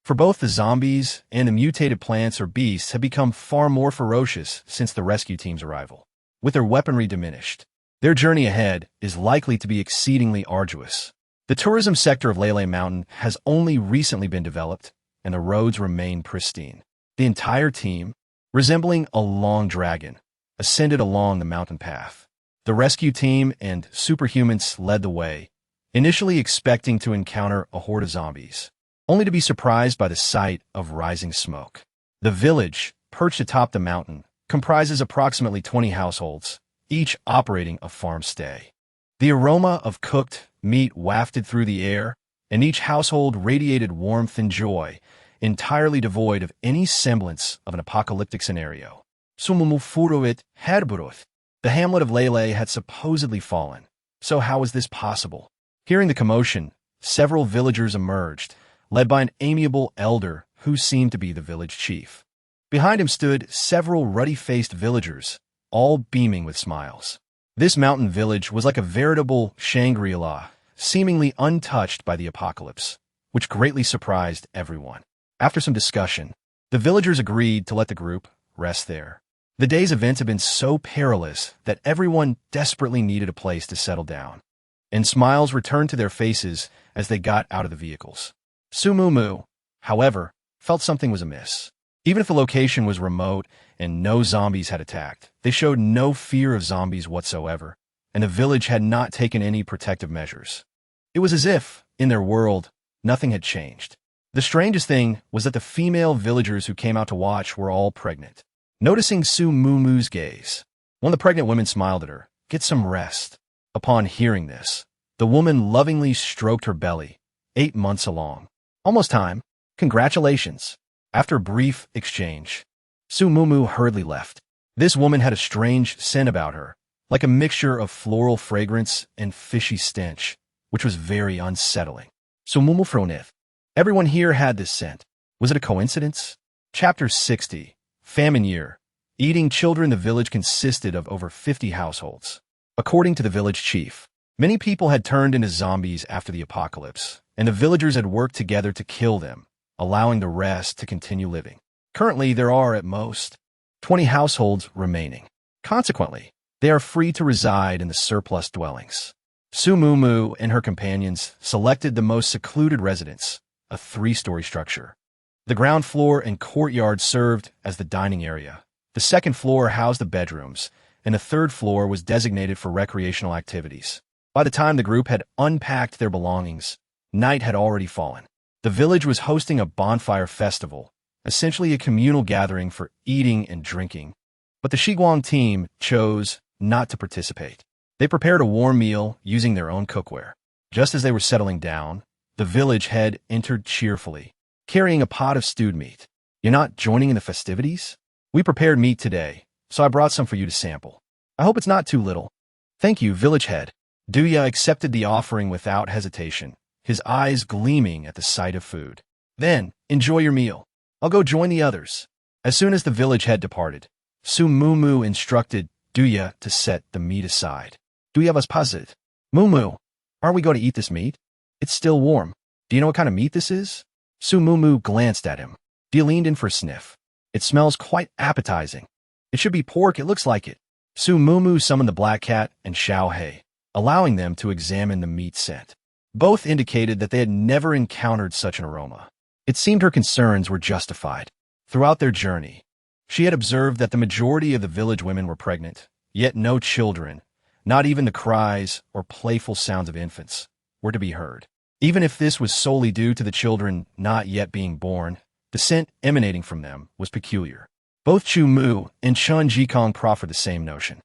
For both the zombies and the mutated plants or beasts have become far more ferocious since the rescue team's arrival. With their weaponry diminished, their journey ahead is likely to be exceedingly arduous. The tourism sector of Lele Mountain has only recently been developed, and the roads remain pristine. The entire team, resembling a long dragon, ascended along the mountain path. The rescue team and superhumans led the way, initially expecting to encounter a horde of zombies, only to be surprised by the sight of rising smoke. The village, perched atop the mountain, comprises approximately 20 households, each operating a farm stay. The aroma of cooked meat wafted through the air, and each household radiated warmth and joy, entirely devoid of any semblance of an apocalyptic scenario. Sumumufuruit Herburuth. The hamlet of Lele had supposedly fallen. So how was this possible? Hearing the commotion, several villagers emerged, led by an amiable elder who seemed to be the village chief. Behind him stood several ruddy-faced villagers, all beaming with smiles. This mountain village was like a veritable Shangri-La, seemingly untouched by the apocalypse, which greatly surprised everyone. After some discussion, the villagers agreed to let the group rest there. The day's events had been so perilous that everyone desperately needed a place to settle down, and smiles returned to their faces as they got out of the vehicles. Su Mumu, however, felt something was amiss. Even if the location was remote and no zombies had attacked, they showed no fear of zombies whatsoever, and the village had not taken any protective measures. It was as if, in their world, nothing had changed. The strangest thing was that the female villagers who came out to watch were all pregnant. Noticing Su Mumu's gaze, one of the pregnant women smiled at her. "Get some rest." Upon hearing this, the woman lovingly stroked her belly, 8 months along. "Almost time. Congratulations." After a brief exchange, Su Mumu hurriedly left. This woman had a strange scent about her, like a mixture of floral fragrance and fishy stench, which was very unsettling. Su Mumu fronith. Everyone here had this scent. Was it a coincidence? Chapter 60. Famine Year. Eating children. The village consisted of over 50 households. According to the village chief, many people had turned into zombies after the apocalypse, and the villagers had worked together to kill them, allowing the rest to continue living. Currently, there are, at most, 20 households remaining. Consequently, they are free to reside in the surplus dwellings. Su Mumu and her companions selected the most secluded residence, a 3-story structure. The ground floor and courtyard served as the dining area. The second floor housed the bedrooms, and the third floor was designated for recreational activities. By the time the group had unpacked their belongings, night had already fallen. The village was hosting a bonfire festival, essentially a communal gathering for eating and drinking. But the Shiguang team chose not to participate. They prepared a warm meal using their own cookware. Just as they were settling down, the village head entered cheerfully, carrying a pot of stewed meat. "You're not joining in the festivities? We prepared meat today, so I brought some for you to sample. I hope it's not too little." "Thank you, village head." Duya accepted the offering without hesitation, his eyes gleaming at the sight of food. "Then, enjoy your meal. I'll go join the others." As soon as the village head departed, Su Mumu instructed Duya to set the meat aside. "Duya was puzzled. Mumu, aren't we going to eat this meat? It's still warm. Do you know what kind of meat this is?" Su Mumu glanced at him. Duya leaned in for a sniff. "It smells quite appetizing. It should be pork, it looks like it." Su Mumu summoned the black cat and Xiao Hei, allowing them to examine the meat scent. Both indicated that they had never encountered such an aroma. It seemed her concerns were justified. Throughout their journey, she had observed that the majority of the village women were pregnant, yet no children, not even the cries or playful sounds of infants, were to be heard. Even if this was solely due to the children not yet being born, the scent emanating from them was peculiar. Both Chu Mu and Chun Jikong proffered the same notion.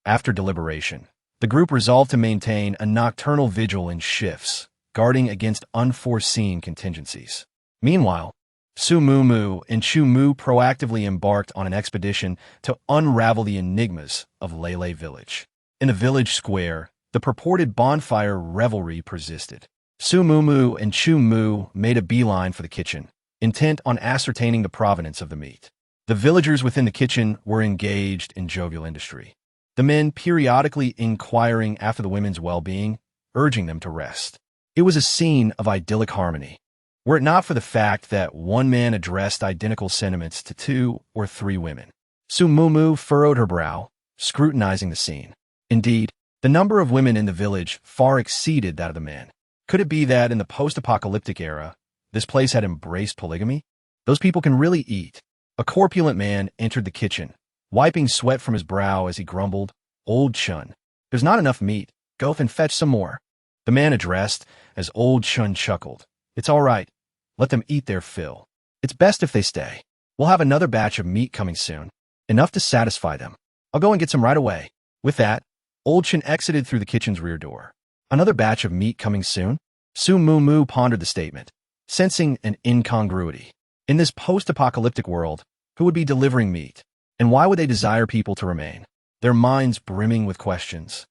After deliberation, the group resolved to maintain a nocturnal vigil in shifts, guarding against unforeseen contingencies. Meanwhile, Su Mumu and Chu Mu proactively embarked on an expedition to unravel the enigmas of Lele Village. In the village square, the purported bonfire revelry persisted. Su Mumu and Chu Mu made a beeline for the kitchen, intent on ascertaining the provenance of the meat. The villagers within the kitchen were engaged in jovial industry, the men periodically inquiring after the women's well-being, urging them to rest. It was a scene of idyllic harmony, were it not for the fact that one man addressed identical sentiments to 2 or 3 women. Su Mumu furrowed her brow, scrutinizing the scene. Indeed, the number of women in the village far exceeded that of the men. Could it be that in the post-apocalyptic era, this place had embraced polygamy? Those people can really eat. A corpulent man entered the kitchen, wiping sweat from his brow as he grumbled, "Old Chun, there's not enough meat. Go and fetch some more." The man addressed as Old Chun chuckled. "It's all right. Let them eat their fill. It's best if they stay. We'll have another batch of meat coming soon, enough to satisfy them. I'll go and get some right away." With that, Old Chun exited through the kitchen's rear door. Another batch of meat coming soon? Su Mumu pondered the statement, sensing an incongruity. In this post-apocalyptic world, who would be delivering meat? And why would they desire people to remain? Their minds brimming with questions.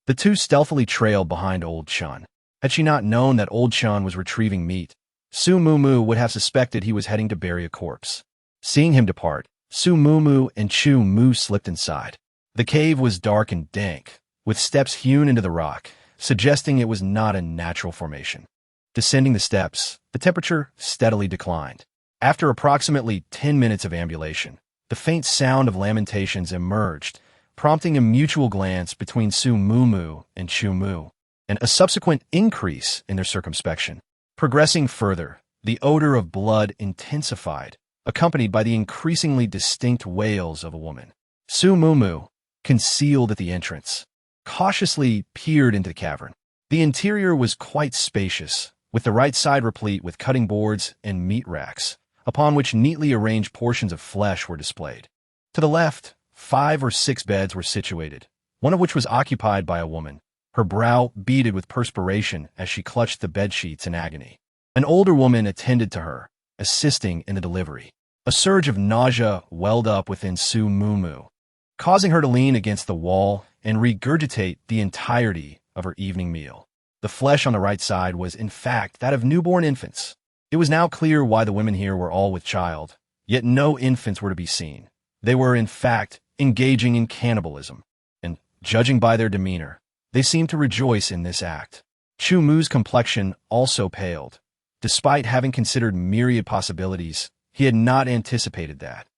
The two stealthily trailed behind Old Chun. Had she not known that Old Chun was retrieving meat, Su Mumu would have suspected he was heading to bury a corpse. Seeing him depart, Su Mumu and Chu Mu slipped inside. The cave was dark and dank, with steps hewn into the rock, suggesting it was not a natural formation. Descending the steps, the temperature steadily declined. After approximately 10 minutes of ambulation, the faint sound of lamentations emerged, prompting a mutual glance between Su Mumu and Chu Mu, and a subsequent increase in their circumspection. Progressing further, the odor of blood intensified, accompanied by the increasingly distinct wails of a woman. Su Mumu, concealed at the entrance, cautiously peered into the cavern. The interior was quite spacious, with the right side replete with cutting boards and meat racks, upon which neatly arranged portions of flesh were displayed. To the left, 5 or 6 beds were situated, one of which was occupied by a woman, her brow beaded with perspiration as she clutched the bedsheets in agony. An older woman attended to her, assisting in the delivery. A surge of nausea welled up within Su Mumu, causing her to lean against the wall and regurgitate the entirety of her evening meal. The flesh on the right side was, in fact, that of newborn infants. It was now clear why the women here were all with child, yet no infants were to be seen. They were, in fact, engaging in cannibalism, and, judging by their demeanor, they seemed to rejoice in this act. Chu Mu's complexion also paled. Despite having considered myriad possibilities, he had not anticipated that.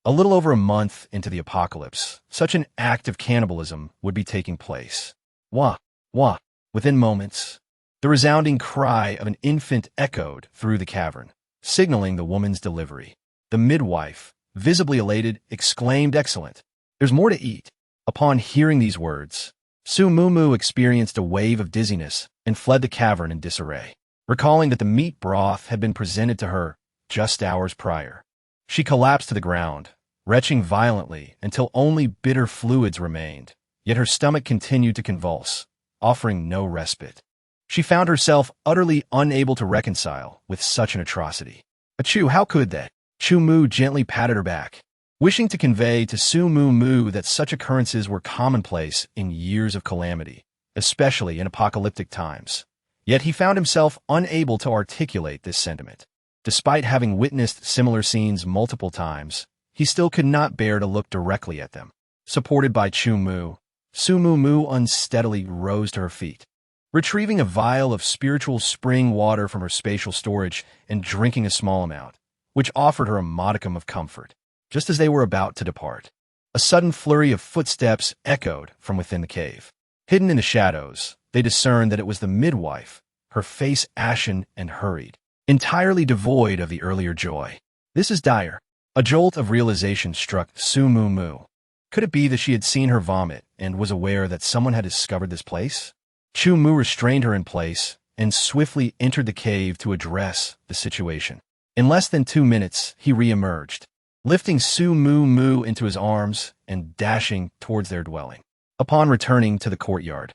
A little over a month into the apocalypse, such an act of cannibalism would be taking place. Wah, wah. Within moments, the resounding cry of an infant echoed through the cavern, signaling the woman's delivery. The midwife, visibly elated, exclaimed, "Excellent! There's more to eat." Upon hearing these words, Su Mumu experienced a wave of dizziness and fled the cavern in disarray, recalling that the meat broth had been presented to her just hours prior. She collapsed to the ground, retching violently until only bitter fluids remained, yet her stomach continued to convulse, offering no respite. She found herself utterly unable to reconcile with such an atrocity. "Achoo, how could that?" Chu Mu gently patted her back, wishing to convey to Su Mumu that such occurrences were commonplace in years of calamity, especially in apocalyptic times. Yet he found himself unable to articulate this sentiment. Despite having witnessed similar scenes multiple times, he still could not bear to look directly at them. Supported by Chu Mu, Su Mumu unsteadily rose to her feet, retrieving a vial of spiritual spring water from her spatial storage and drinking a small amount, which offered her a modicum of comfort. Just as they were about to depart, a sudden flurry of footsteps echoed from within the cave. Hidden in the shadows, they discerned that it was the midwife, her face ashen and hurried, entirely devoid of the earlier joy. "This is dire." A jolt of realization struck Su Mumu. Could it be that she had seen her vomit and was aware that someone had discovered this place? Chu Mu restrained her in place and swiftly entered the cave to address the situation. In less than 2 minutes, he re-emerged, lifting Su Mumu into his arms and dashing towards their dwelling. Upon returning to the courtyard,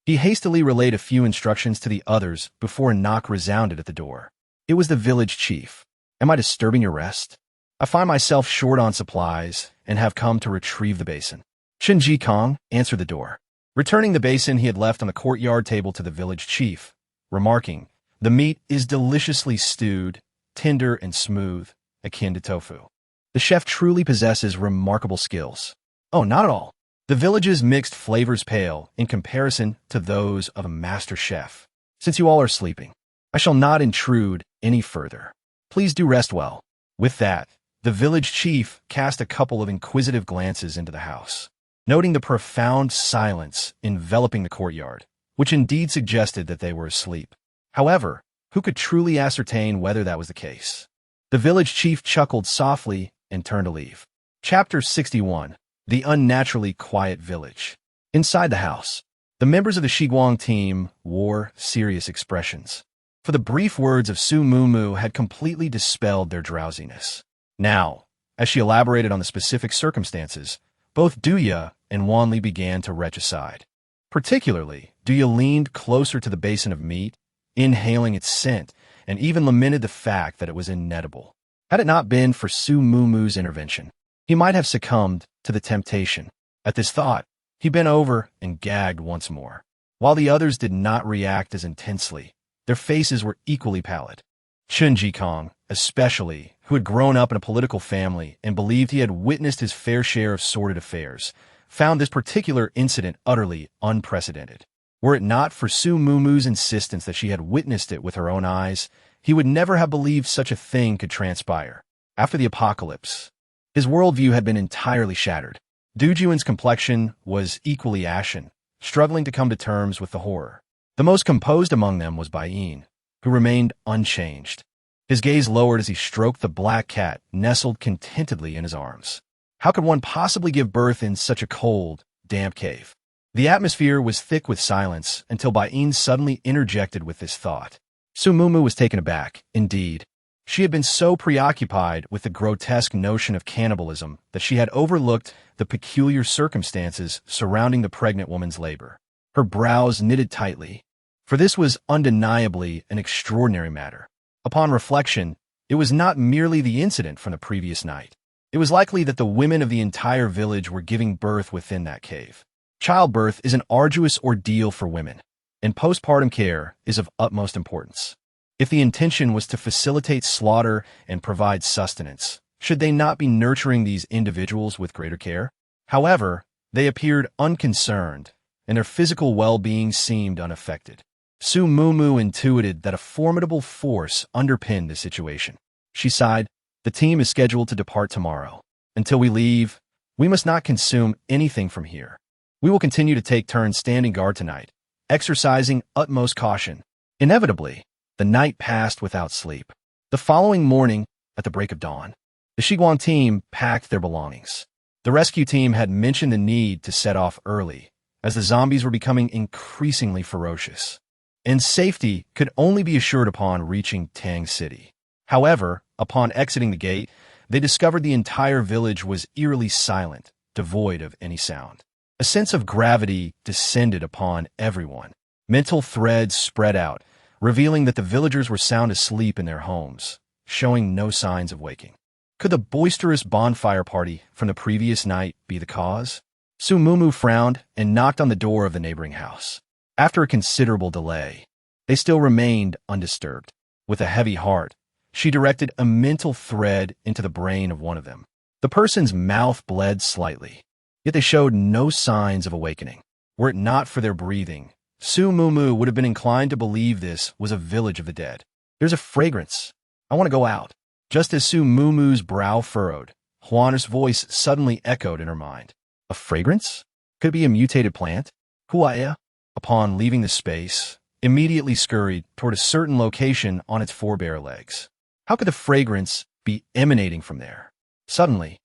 he hastily relayed a few instructions to the others before a knock resounded at the door. It was the village chief. "Am I disturbing your rest? I find myself short on supplies and have come to retrieve the basin." Chen Jikong answered the door, returning the basin he had left on the courtyard table to the village chief, remarking, "The meat is deliciously stewed, tender and smooth, akin to tofu. The chef truly possesses remarkable skills." "Oh, not at all. The village's mixed flavors pale in comparison to those of a master chef. Since you all are sleeping, I shall not intrude any further. Please do rest well." With that, the village chief cast a couple of inquisitive glances into the house, noting the profound silence enveloping the courtyard, which indeed suggested that they were asleep. However, who could truly ascertain whether that was the case? The village chief chuckled softly and turned to leave. Chapter 61. The Unnaturally Quiet Village. Inside the house, the members of the Shiguang team wore serious expressions, for the brief words of Su Mumu had completely dispelled their drowsiness. Now, as she elaborated on the specific circumstances, both Duya and Wanli began to retch aside. Particularly, Duya leaned closer to the basin of meat, inhaling its scent, and even lamented the fact that it was inedible. Had it not been for Su Mumu's intervention, he might have succumbed to the temptation. At this thought, he bent over and gagged once more. While the others did not react as intensely, their faces were equally pallid. Chen Jikong, especially, who had grown up in a political family and believed he had witnessed his fair share of sordid affairs, found this particular incident utterly unprecedented. Were it not for Su Mumu's insistence that she had witnessed it with her own eyes, he would never have believed such a thing could transpire. After the apocalypse, his worldview had been entirely shattered. Dujuan's complexion was equally ashen, struggling to come to terms with the horror. The most composed among them was Bain, who remained unchanged. His gaze lowered as he stroked the black cat nestled contentedly in his arms. How could one possibly give birth in such a cold, damp cave? The atmosphere was thick with silence until Bain suddenly interjected with this thought. Su Mumu was taken aback, indeed. She had been so preoccupied with the grotesque notion of cannibalism that she had overlooked the peculiar circumstances surrounding the pregnant woman's labor. Her brows knitted tightly, for this was undeniably an extraordinary matter. Upon reflection, it was not merely the incident from the previous night. It was likely that the women of the entire village were giving birth within that cave. Childbirth is an arduous ordeal for women, and postpartum care is of utmost importance. If the intention was to facilitate slaughter and provide sustenance, should they not be nurturing these individuals with greater care? However, they appeared unconcerned, and their physical well-being seemed unaffected. Su Mumu intuited that a formidable force underpinned the situation. She sighed, "The team is scheduled to depart tomorrow. Until we leave, we must not consume anything from here. We will continue to take turns standing guard tonight, exercising utmost caution." Inevitably, the night passed without sleep. The following morning, at the break of dawn, the Shiguang team packed their belongings. The rescue team had mentioned the need to set off early, as the zombies were becoming increasingly ferocious, and safety could only be assured upon reaching Tang City. However, upon exiting the gate, they discovered the entire village was eerily silent, devoid of any sound. A sense of gravity descended upon everyone. Mental threads spread out, revealing that the villagers were sound asleep in their homes, showing no signs of waking. Could the boisterous bonfire party from the previous night be the cause? Su Mumu frowned and knocked on the door of the neighboring house. After a considerable delay, they still remained undisturbed. With a heavy heart, she directed a mental thread into the brain of one of them. The person's mouth bled slightly, yet they showed no signs of awakening. Were it not for their breathing, Su Mumu would have been inclined to believe this was a village of the dead. "There's a fragrance. I want to go out." Just as Su Mumu's brow furrowed, Juana's voice suddenly echoed in her mind. A fragrance? Could it be a mutated plant? Huaya, upon leaving the space, immediately scurried toward a certain location on its four bare legs. How could the fragrance be emanating from there? Suddenly,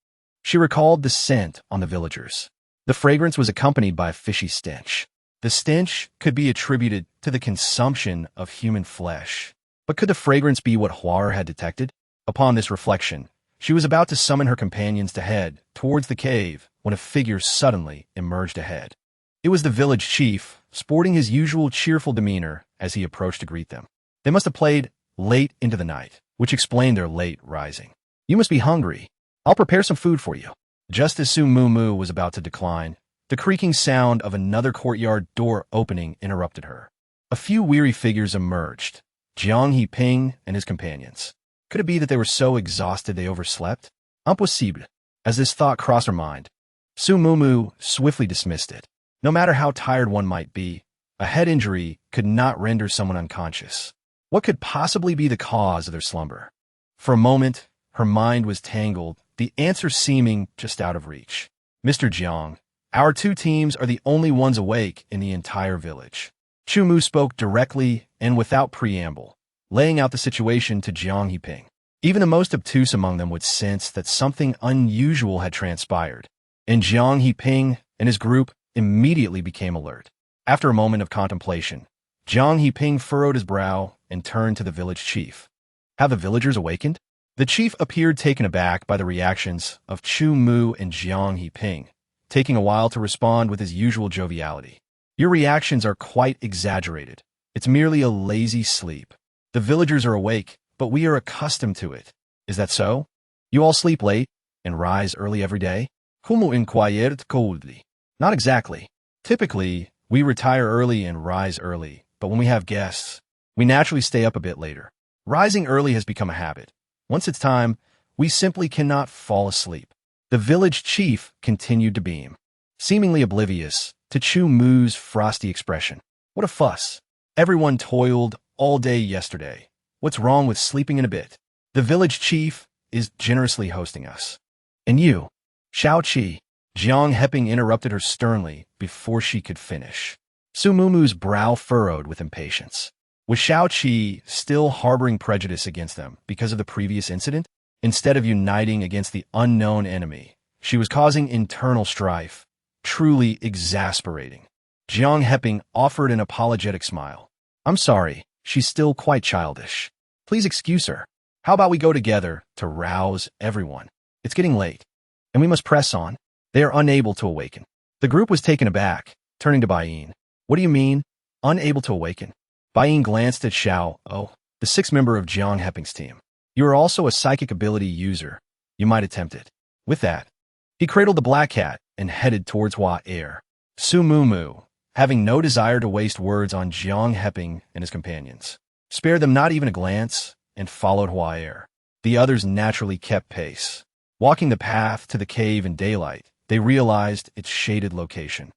she recalled the scent on the villagers. The fragrance was accompanied by a fishy stench. The stench could be attributed to the consumption of human flesh. But could the fragrance be what Huar had detected? Upon this reflection, she was about to summon her companions to head towards the cave when a figure suddenly emerged ahead. It was the village chief, sporting his usual cheerful demeanor as he approached to greet them. They must have played late into the night, which explained their late rising. "You must be hungry. I'll prepare some food for you." Just as Su Mumu was about to decline, the creaking sound of another courtyard door opening interrupted her. A few weary figures emerged, Jiang Heping and his companions. Could it be that they were so exhausted they overslept? Impossible. As this thought crossed her mind, Su Mumu swiftly dismissed it. No matter how tired one might be, a head injury could not render someone unconscious. What could possibly be the cause of their slumber? For a moment, her mind was tangled, the answer seeming just out of reach. "Mr. Jiang, our two teams are the only ones awake in the entire village." Chu Mu spoke directly and without preamble, laying out the situation to Jiang Heping. Even the most obtuse among them would sense that something unusual had transpired, and Jiang Heping and his group immediately became alert. After a moment of contemplation, Jiang Heping furrowed his brow and turned to the village chief. "Have the villagers awakened?" The chief appeared taken aback by the reactions of Chu Mu and Jiang Heping, taking a while to respond with his usual joviality. "Your reactions are quite exaggerated. It's merely a lazy sleep. The villagers are awake, but we are accustomed to it. Is that so? You all sleep late and rise early every day?" Como inquired coldly. "Not exactly. Typically, we retire early and rise early, but when we have guests, we naturally stay up a bit later. Rising early has become a habit. Once it's time, we simply cannot fall asleep." The village chief continued to beam. seemingly oblivious to Chu Mu's frosty expression. What a fuss. Everyone toiled all day yesterday. What's wrong with sleeping in a bit? The village chief is generously hosting us. And you, Xiao Qi, Jiang Heping interrupted her sternly before she could finish. Su Mumu's brow furrowed with impatience. Was Xiao Qi still harboring prejudice against them because of the previous incident? Instead of uniting against the unknown enemy, she was causing internal strife, truly exasperating. Jiang Heping offered an apologetic smile. I'm sorry, she's still quite childish. Please excuse her. How about we go together to rouse everyone? It's getting late, and we must press on. They are unable to awaken. The group was taken aback, turning to Baiyin. What do you mean, unable to awaken? Baiyin glanced at Xiao O, the sixth member of Jiang Heping's team. You are also a psychic ability user. You might attempt it. With that, he cradled the black cat and headed towards Hua Er. Su Mumu, having no desire to waste words on Jiang Heping and his companions, spared them not even a glance and followed Hua Er. The others naturally kept pace. Walking the path to the cave in daylight, they realized its shaded location.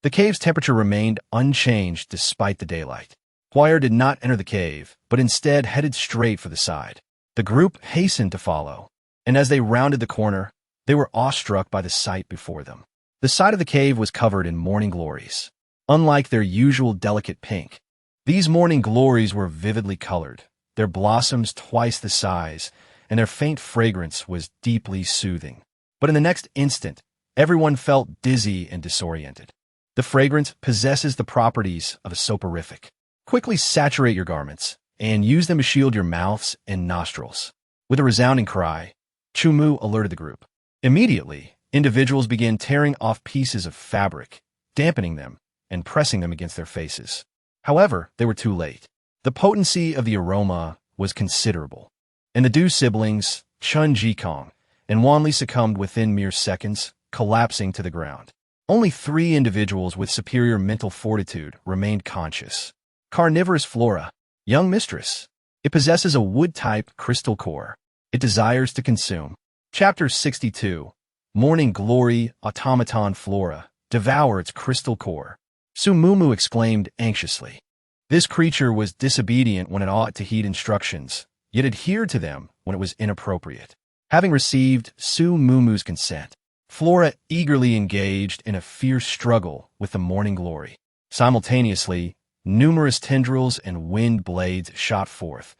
The cave's temperature remained unchanged despite the daylight. Hua Er did not enter the cave, but instead headed straight for the side. The group hastened to follow, and as they rounded the corner, they were awestruck by the sight before them. The side of the cave was covered in morning glories. Unlike their usual delicate pink, these morning glories were vividly colored, their blossoms twice the size, and their faint fragrance was deeply soothing. But in the next instant, everyone felt dizzy and disoriented. The fragrance possesses the properties of a soporific. Quickly saturate your garments and use them to shield your mouths and nostrils. With a resounding cry, Chu Mu alerted the group. Immediately, individuals began tearing off pieces of fabric, dampening them, and pressing them against their faces. However, they were too late. The potency of the aroma was considerable, and the Du siblings, Chun Jikong and Wanli, succumbed within mere seconds, collapsing to the ground. Only 3 individuals with superior mental fortitude remained conscious. Carnivorous flora. Young mistress. It possesses a wood-type crystal core. It desires to consume. Chapter 62. Morning Glory Automaton Flora. Devour its crystal core. Su Mumu exclaimed anxiously. This creature was disobedient when it ought to heed instructions, yet adhered to them when it was inappropriate. Having received Su Mumu's consent, Flora eagerly engaged in a fierce struggle with the Morning Glory. Simultaneously, numerous tendrils and wind blades shot forth,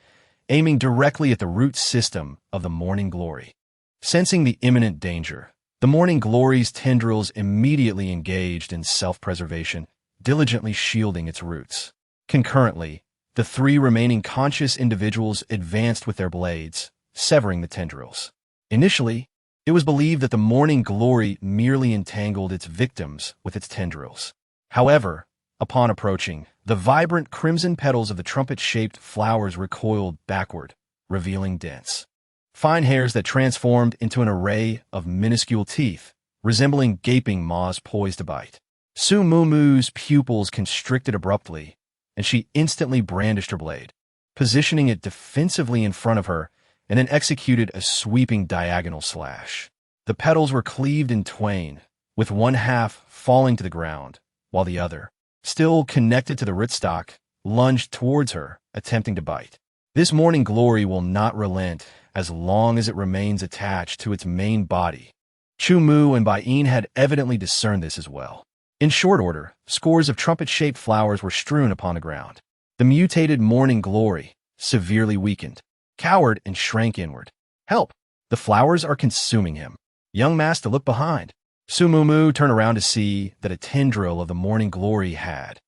aiming directly at the root system of the Morning Glory. Sensing the imminent danger, the Morning Glory's tendrils immediately engaged in self-preservation, diligently shielding its roots. Concurrently, the 3 remaining conscious individuals advanced with their blades, severing the tendrils. Initially, it was believed that the Morning Glory merely entangled its victims with its tendrils. However, upon approaching, the vibrant crimson petals of the trumpet-shaped flowers recoiled backward, revealing dense, fine hairs that transformed into an array of minuscule teeth, resembling gaping maws poised to bite. Su Mumu's pupils constricted abruptly, and she instantly brandished her blade, positioning it defensively in front of her, and then executed a sweeping diagonal slash. The petals were cleaved in twain, with one half falling to the ground, while the other, still connected to the rootstock, lunged towards her, attempting to bite. This Morning Glory will not relent as long as it remains attached to its main body. Chu Mu and Baiyin had evidently discerned this as well. In short order, scores of trumpet-shaped flowers were strewn upon the ground. The mutated Morning Glory, severely weakened, cowered and shrank inward. Help! The flowers are consuming him. Young master, look behind. Su Mumu turned around to see that a tendril of the Morning Glory had,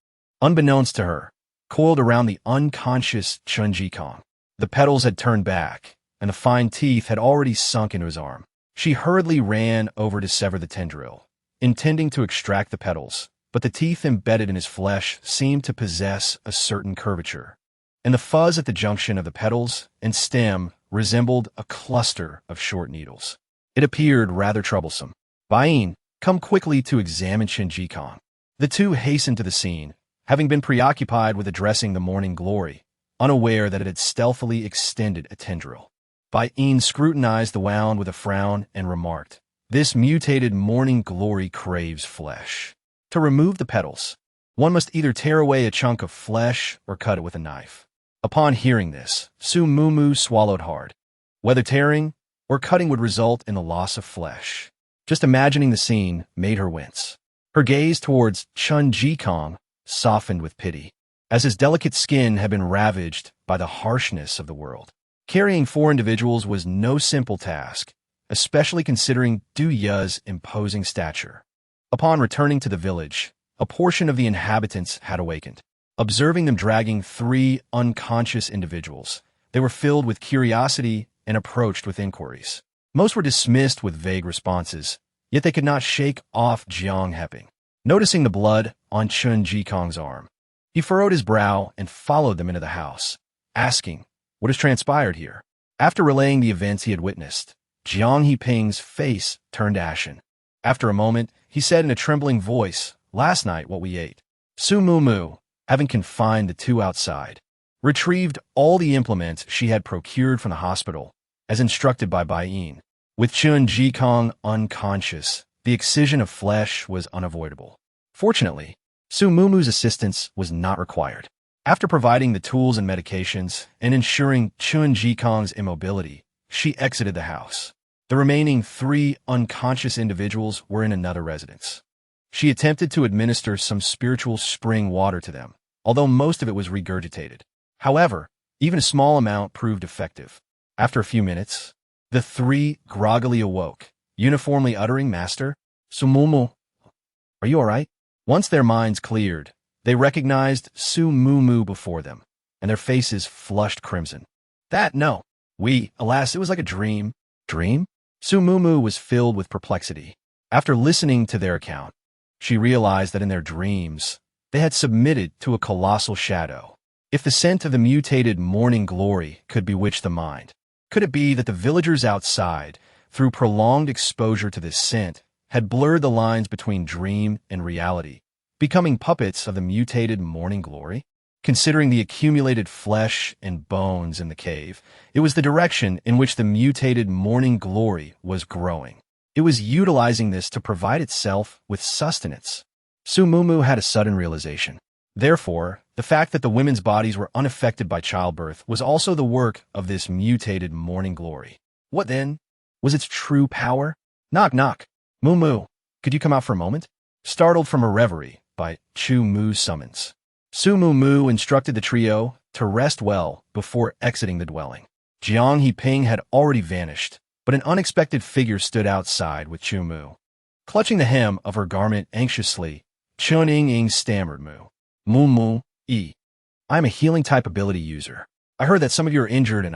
unbeknownst to her, coiled around the unconscious Chun Jikong. The petals had turned back, and the fine teeth had already sunk into his arm. She hurriedly ran over to sever the tendril, intending to extract the petals, but the teeth embedded in his flesh seemed to possess a certain curvature, and the fuzz at the junction of the petals and stem resembled a cluster of short needles. It appeared rather troublesome. Baiyin, come quickly to examine Chun Jikong. The 2 hastened to the scene, having been preoccupied with addressing the Morning Glory, unaware that it had stealthily extended a tendril. Baiyin scrutinized the wound with a frown and remarked, This mutated morning glory craves flesh. To remove the petals, one must either tear away a chunk of flesh or cut it with a knife. Upon hearing this, Su Mumu swallowed hard. Whether tearing or cutting would result in the loss of flesh. Just imagining the scene made her wince. Her gaze towards Chun Jikong softened with pity, as his delicate skin had been ravaged by the harshness of the world. Carrying 4 individuals was no simple task, especially considering Du Ye's imposing stature. Upon returning to the village, a portion of the inhabitants had awakened. Observing them dragging 3 unconscious individuals, they were filled with curiosity and approached with inquiries. Most were dismissed with vague responses, yet they could not shake off Jiang Heping. Noticing the blood on Chun Jikong's arm, he furrowed his brow and followed them into the house, asking, "What has transpired here?" After relaying the events he had witnessed, Jiang Heping's face turned ashen. After a moment, he said in a trembling voice, "Last night what we ate." Su Mumu, having confined the 2 outside, retrieved all the implements she had procured from the hospital, as instructed by Bai Yin. With Chun Jikong unconscious, the excision of flesh was unavoidable. Fortunately, Su Mumu's assistance was not required. After providing the tools and medications and ensuring Chun Jikong's immobility, she exited the house. The remaining 3 unconscious individuals were in another residence. She attempted to administer some spiritual spring water to them, although most of it was regurgitated. However, even a small amount proved effective. After a few minutes, the 3 groggily awoke, uniformly uttering, "Master, Su Mumu, are you all right?" Once their minds cleared, they recognized Su Mumu before them, and their faces flushed crimson. No. Alas, it was like a dream. Dream? Su Mumu was filled with perplexity. After listening to their account, she realized that in their dreams, they had submitted to a colossal shadow. If the scent of the mutated morning glory could bewitch the mind, could it be that the villagers outside, through prolonged exposure to this scent, had blurred the lines between dream and reality, becoming puppets of the mutated morning glory? Considering the accumulated flesh and bones in the cave, it was the direction in which the mutated morning glory was growing. It was utilizing this to provide itself with sustenance. Su Mumu had a sudden realization. Therefore, the fact that the women's bodies were unaffected by childbirth was also the work of this mutated morning glory. What then was its true power? Knock, knock. Mumu, could you come out for a moment? Startled from her reverie by Chu Mu's summons, Su Mumu instructed the trio to rest well before exiting the dwelling. Jiang Heping had already vanished, but an unexpected figure stood outside with Chu Mu. Clutching the hem of her garment anxiously, Chun Ying stammered, Mumu, I am a healing type ability user. I heard that some of you are injured and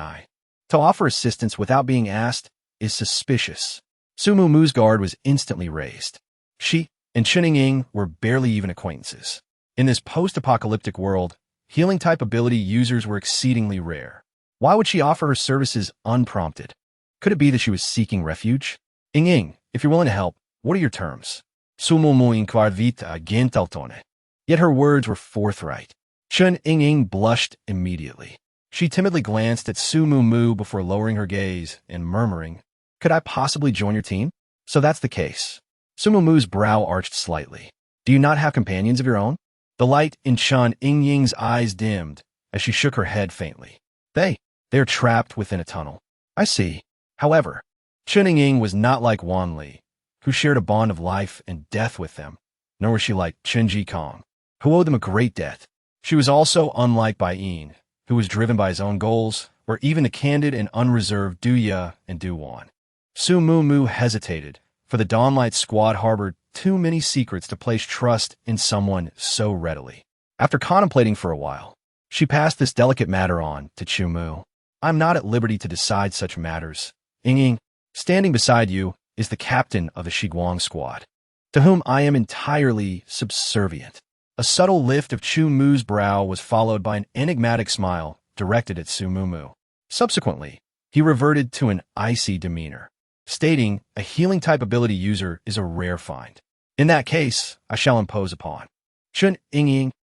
to offer assistance without being asked is suspicious." Su Mumu's guard was instantly raised. She and Chun Ying were barely even acquaintances. In this post-apocalyptic world, healing type ability users were exceedingly rare. Why would she offer her services unprompted? Could it be that she was seeking refuge? Ying, if you're willing to help, what are your terms? Su Mumu inquarvita gentaltone. Yet her words were forthright. Chun Ying blushed immediately. She timidly glanced at Su Mumu before lowering her gaze and murmuring, "Could I possibly join your team?" "So that's the case." Su Mumu's brow arched slightly. "Do you not have companions of your own?" The light in Chun Ying's eyes dimmed as she shook her head faintly. They're trapped within a tunnel." "I see." However, Chun Ying was not like Wan Li, who shared a bond of life and death with them, nor was she like Chun Jikong, who owed them a great debt. She was also unlike Bai Yin, who was driven by his own goals, or even the candid and unreserved Du Ye and Du Wan. Su Mumu hesitated, for the Dawnlight Squad harbored too many secrets to place trust in someone so readily. After contemplating for a while, she passed this delicate matter on to Chu Mu. "I'm not at liberty to decide such matters. Ying, standing beside you is the captain of the Shiguang Squad, to whom I am entirely subservient." A subtle lift of Chu Mu's brow was followed by an enigmatic smile directed at Su Mumu. Subsequently, he reverted to an icy demeanor, stating a healing type ability user is a rare find. "In that case, I shall impose upon." Chun Ying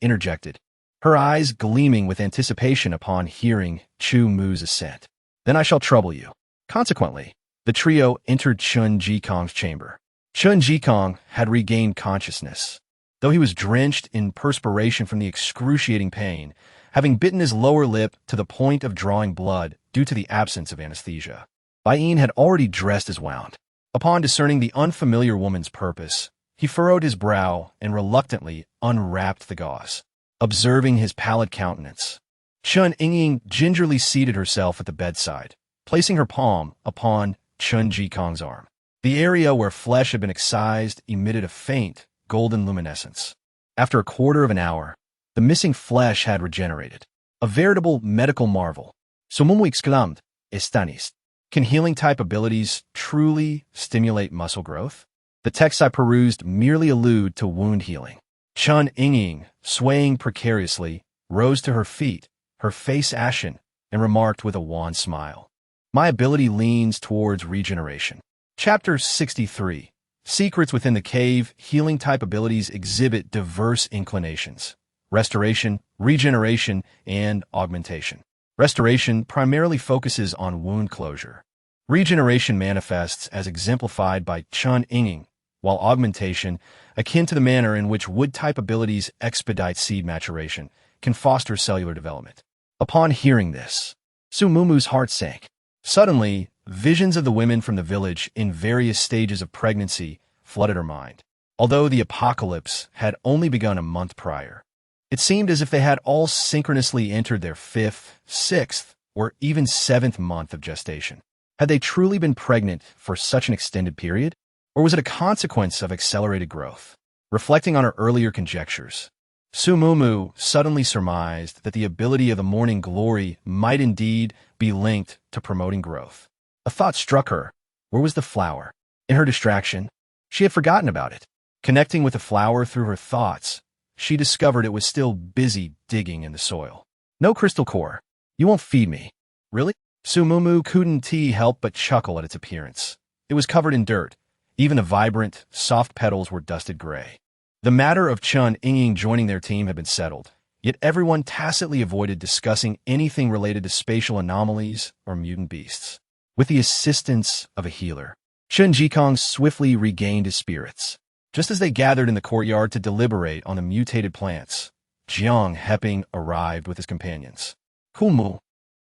interjected, her eyes gleaming with anticipation upon hearing Chu Mu's assent. "Then I shall trouble you." Consequently, The trio entered Chun Jikong's chamber. Chun Jikong had regained consciousness, though he was drenched in perspiration from the excruciating pain, having bitten his lower lip to the point of drawing blood due to the absence of anesthesia. Bai Yin had already dressed as wound. Upon discerning the unfamiliar woman's purpose, he furrowed his brow and reluctantly unwrapped the gauze. Observing his pallid countenance, Chun Yingying gingerly seated herself at the bedside, placing her palm upon Chun Jikong's arm. The area where flesh had been excised emitted a faint, golden luminescence. After a quarter of an hour, the missing flesh had regenerated. A veritable medical marvel. Su Mumu exclaimed, "Estanis. Can healing-type abilities truly stimulate muscle growth?" The texts I perused merely allude to wound healing. Chun Yingying, swaying precariously, rose to her feet, her face ashen, and remarked with a wan smile, "My ability leans towards regeneration." Chapter 63. Secrets within the cave. Healing-type abilities exhibit diverse inclinations: restoration, regeneration, and augmentation. Restoration primarily focuses on wound closure. Regeneration manifests as exemplified by Chun Yingying, while augmentation, akin to the manner in which wood-type abilities expedite seed maturation, can foster cellular development. Upon hearing this, Su Mumu's heart sank. Suddenly, visions of the women from the village in various stages of pregnancy flooded her mind. Although the apocalypse had only begun a month prior, it seemed as if they had all synchronously entered their 5th, 6th, or even 7th month of gestation. Had they truly been pregnant for such an extended period? Or was it a consequence of accelerated growth? Reflecting on her earlier conjectures, Su Mumu suddenly surmised that the ability of the morning glory might indeed be linked to promoting growth. A thought struck her. Where was the flower? In her distraction, she had forgotten about it. Connecting with the flower through her thoughts, she discovered it was still busy digging in the soil. "No crystal core. You won't feed me." "Really?" Su Mumu couldn't help but chuckle at its appearance. It was covered in dirt. Even the vibrant, soft petals were dusted gray. The matter of Chun Yingying joining their team had been settled, yet everyone tacitly avoided discussing anything related to spatial anomalies or mutant beasts. With the assistance of a healer, Chun Jikong swiftly regained his spirits. Just as they gathered in the courtyard to deliberate on the mutated plants, Jiang Heping arrived with his companions. "Kumu,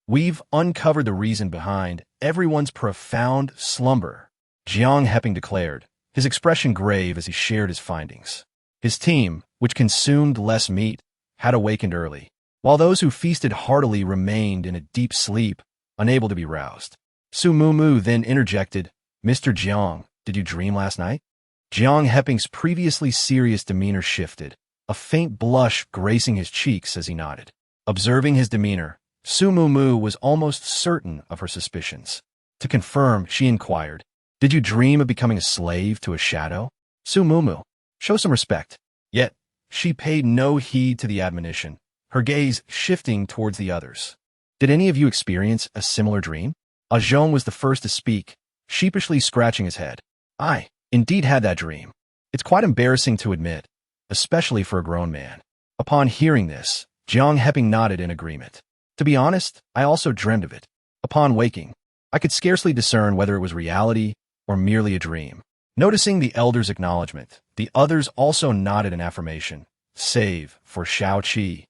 we've uncovered the reason behind everyone's profound slumber," Jiang Heping declared, his expression grave as he shared his findings. His team, which consumed less meat, had awakened early, while those who feasted heartily remained in a deep sleep, unable to be roused. Su Mumu then interjected, "Mr. Jiang, did you dream last night?" Jiang Heping's previously serious demeanor shifted, a faint blush gracing his cheeks as he nodded. Observing his demeanor, Su Mumu was almost certain of her suspicions. To confirm, she inquired, "Did you dream of becoming a slave to a shadow?" "Su Mumu, show some respect." Yet, she paid no heed to the admonition, her gaze shifting towards the others. "Did any of you experience a similar dream?" Zhong was the first to speak, sheepishly scratching his head. "I indeed had that dream. It's quite embarrassing to admit, especially for a grown man." Upon hearing this, Jiang Heping nodded in agreement. "To be honest, I also dreamed of it. Upon waking, I could scarcely discern whether it was reality or merely a dream." Noticing the elder's acknowledgement, the others also nodded in affirmation, save for Shao Qi,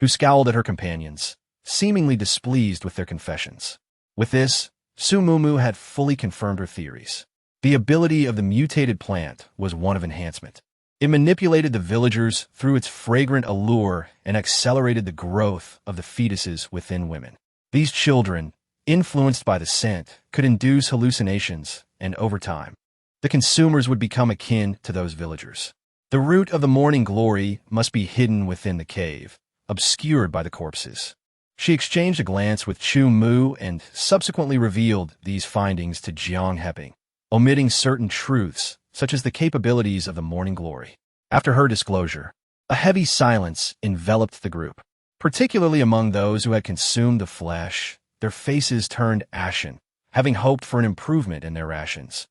who scowled at her companions, seemingly displeased with their confessions. With this, Su Mumu had fully confirmed her theories. The ability of the mutated plant was one of enhancement. It manipulated the villagers through its fragrant allure and accelerated the growth of the fetuses within women. These children, influenced by the scent, could induce hallucinations, and over time, the consumers would become akin to those villagers. The root of the morning glory must be hidden within the cave, obscured by the corpses. She exchanged a glance with Chu Mu and subsequently revealed these findings to Jiang Heping, omitting certain truths, such as the capabilities of the morning glory. After her disclosure, a heavy silence enveloped the group, particularly among those who had consumed the flesh. Their faces turned ashen, having hoped for an improvement in their rations,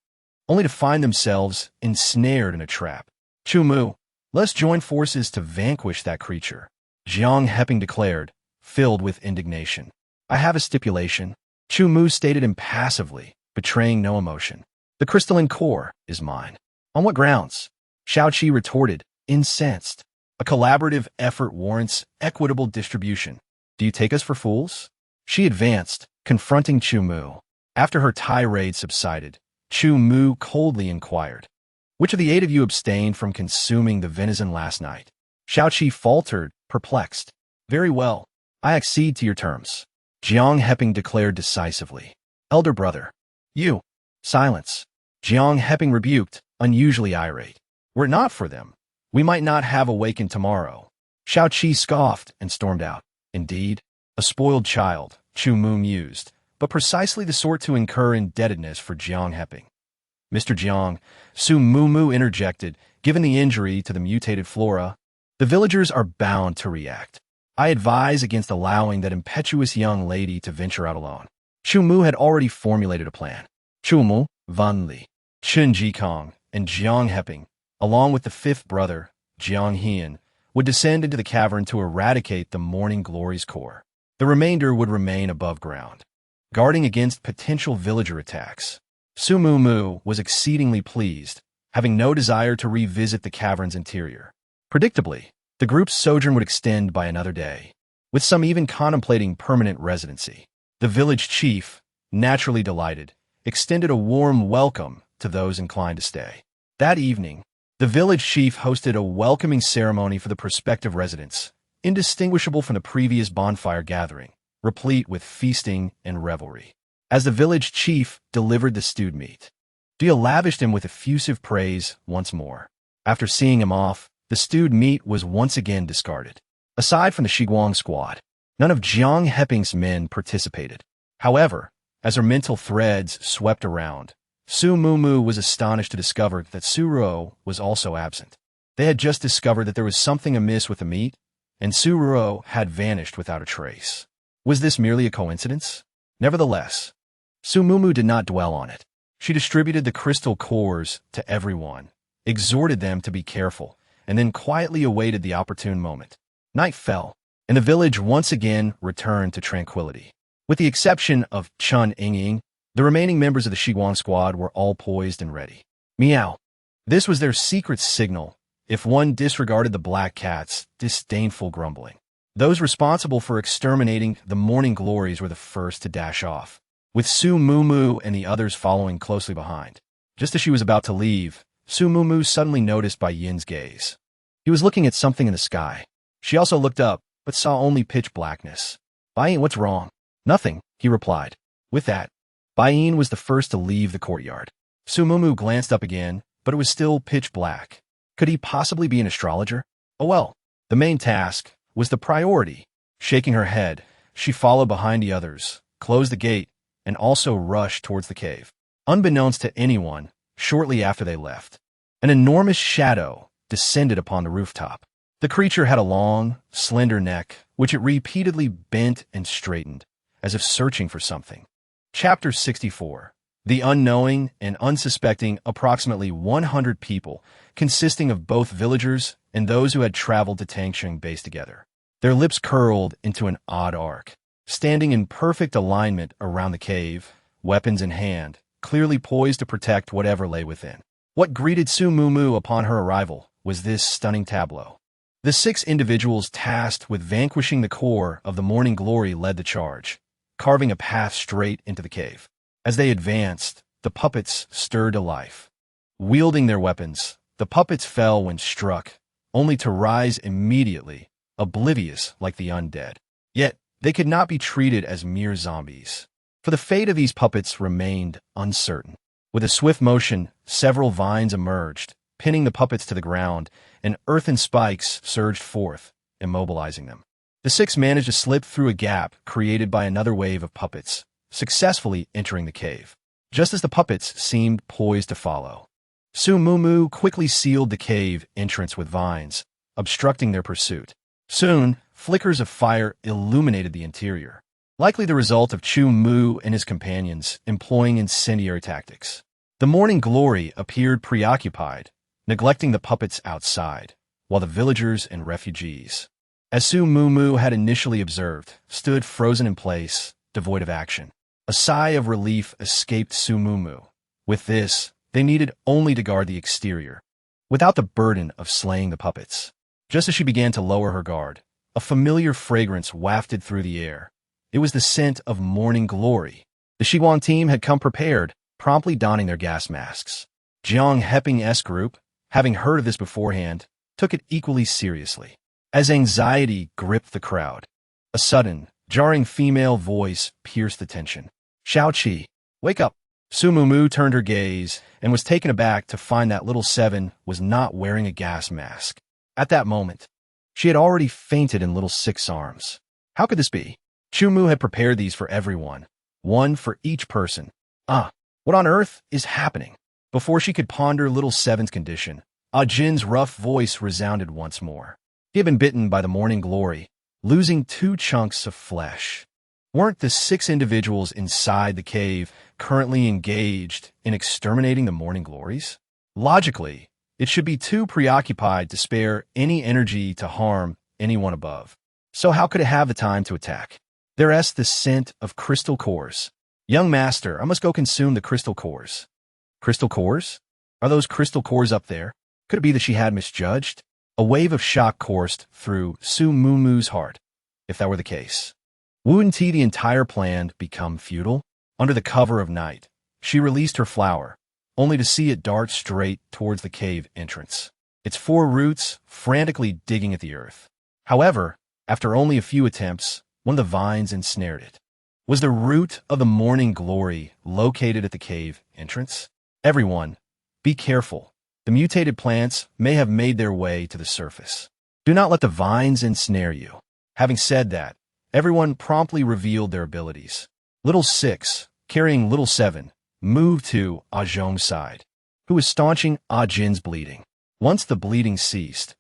only to find themselves ensnared in a trap. "Chu Mu, let's join forces to vanquish that creature," Jiang Heping declared, filled with indignation. "I have a stipulation," Chu Mu stated impassively, betraying no emotion. The crystalline core is mine. On what grounds? Xiaoqi retorted, incensed. A collaborative effort warrants equitable distribution. Do you take us for fools? She advanced, confronting Chu Mu. After her tirade subsided, Chu Mu coldly inquired, which of the 8 of you abstained from consuming the venison last night? Xiaoqi faltered, perplexed. Very well. I accede to your terms. Jiang Heping declared decisively. Elder brother. You. Silence. Jiang Heping rebuked, unusually irate. Were it not for them, we might not have awakened tomorrow. Xiaoqi scoffed and stormed out. Indeed, a spoiled child, Chu Mu mused, but precisely the sort to incur indebtedness for Jiang Heping. Mr. Jiang, Su Mumu interjected, given the injury to the mutated flora, the villagers are bound to react. I advise against allowing that impetuous young lady to venture out alone. Chu Mu had already formulated a plan. Chu Mu, Van Li, Chen Jikong, and Jiang Heping, along with the 5th brother, Jiang Hian, would descend into the cavern to eradicate the Morning Glory's core. The remainder would remain above ground, guarding against potential villager attacks. Su Mumu was exceedingly pleased, having no desire to revisit the cavern's interior. Predictably, the group's sojourn would extend by another day, with some even contemplating permanent residency. The village chief, naturally delighted, extended a warm welcome to those inclined to stay. That evening, the village chief hosted a welcoming ceremony for the prospective residents, indistinguishable from the previous bonfire gathering, replete with feasting and revelry. As the village chief delivered the stewed meat, Dia lavished him with effusive praise once more. After seeing him off, the stewed meat was once again discarded. Aside from the Shiguang squad, none of Jiang Heping's men participated. However, as her mental threads swept around, Su Mumu was astonished to discover that Su Ruo was also absent. They had just discovered that there was something amiss with the meat, and Su Ruo had vanished without a trace. Was this merely a coincidence? Nevertheless, Su Mumu did not dwell on it. She distributed the crystal cores to everyone, exhorted them to be careful, and then quietly awaited the opportune moment. Night fell, and the village once again returned to tranquility. With the exception of Chun Yingying, the remaining members of the Shiguang squad were all poised and ready. Meow. This was their secret signal, if one disregarded the black cat's disdainful grumbling. Those responsible for exterminating the Morning Glories were the first to dash off, with Su Mumu and the others following closely behind. Just as she was about to leave, Su Mumu suddenly noticed Bai Yin's gaze. He was looking at something in the sky. She also looked up, but saw only pitch blackness. Bai Yin, what's wrong? Nothing, he replied. With that, Bai Yin was the first to leave the courtyard. Su Mumu glanced up again, but it was still pitch black. Could he possibly be an astrologer? Oh well, the main task was the priority. Shaking her head, she followed behind the others, closed the gate, and also rushed towards the cave. Unbeknownst to anyone, shortly after they left, an enormous shadow descended upon the rooftop. The creature had a long, slender neck, which it repeatedly bent and straightened, as if searching for something. Chapter 64. The unknowing and unsuspecting approximately 100 people, consisting of both villagers and those who had traveled to Tangsheng base together. Their lips curled into an odd arc, standing in perfect alignment around the cave, weapons in hand, clearly poised to protect whatever lay within. What greeted Su Mumu upon her arrival was this stunning tableau. The 6 individuals tasked with vanquishing the core of the Morning Glory led the charge, carving a path straight into the cave. As they advanced, the puppets stirred to life. Wielding their weapons, the puppets fell when struck, only to rise immediately, oblivious like the undead. Yet, they could not be treated as mere zombies, for the fate of these puppets remained uncertain. With a swift motion, several vines emerged, pinning the puppets to the ground, and earthen spikes surged forth, immobilizing them. The 6 managed to slip through a gap created by another wave of puppets, successfully entering the cave, just as the puppets seemed poised to follow. Su Mumu quickly sealed the cave entrance with vines, obstructing their pursuit. Soon, flickers of fire illuminated the interior, likely the result of Chu Mu and his companions employing incendiary tactics. The Morning Glory appeared preoccupied, neglecting the puppets outside, while the villagers and refugees, as Su Mumu had initially observed, stood frozen in place, devoid of action. A sigh of relief escaped Su Mumu. With this, they needed only to guard the exterior, without the burden of slaying the puppets. Just as she began to lower her guard, a familiar fragrance wafted through the air. It was the scent of morning glory. The Shiguang team had come prepared, promptly donning their gas masks. Jiang Heping's group, having heard of this beforehand, took it equally seriously. As anxiety gripped the crowd, a sudden, jarring female voice pierced the tension. Xiaoqi, wake up! Su Mumu turned her gaze and was taken aback to find that little seven was not wearing a gas mask. At that moment, she had already fainted in little six arms. How could this be? Chumu had prepared these for everyone, one for each person. What on earth is happening? Before she could ponder little seven's condition, Jin's rough voice resounded once more. He had been bitten by the morning glory, losing 2 chunks of flesh. Weren't the 6 individuals inside the cave currently engaged in exterminating the morning glories? Logically, it should be too preoccupied to spare any energy to harm anyone above. So how could it have the time to attack? There's the scent of crystal cores. Young master, I must go consume the crystal cores. Crystal cores? Are those crystal cores up there? Could it be that she had misjudged? A wave of shock coursed through Su Mumu's heart. If that were the case, wouldn't the entire plan become futile? Under the cover of night, she released her flower, only to see it dart straight towards the cave entrance, its 4 roots frantically digging at the earth. However, after only a few attempts, one of the vines ensnared it. Was the root of the morning glory located at the cave entrance? Everyone, be careful. The mutated plants may have made their way to the surface. Do not let the vines ensnare you. Having said that, everyone promptly revealed their abilities. Little 6, carrying Little 7, moved to Zhong's side, who was staunching Jin's bleeding. Once the bleeding ceased,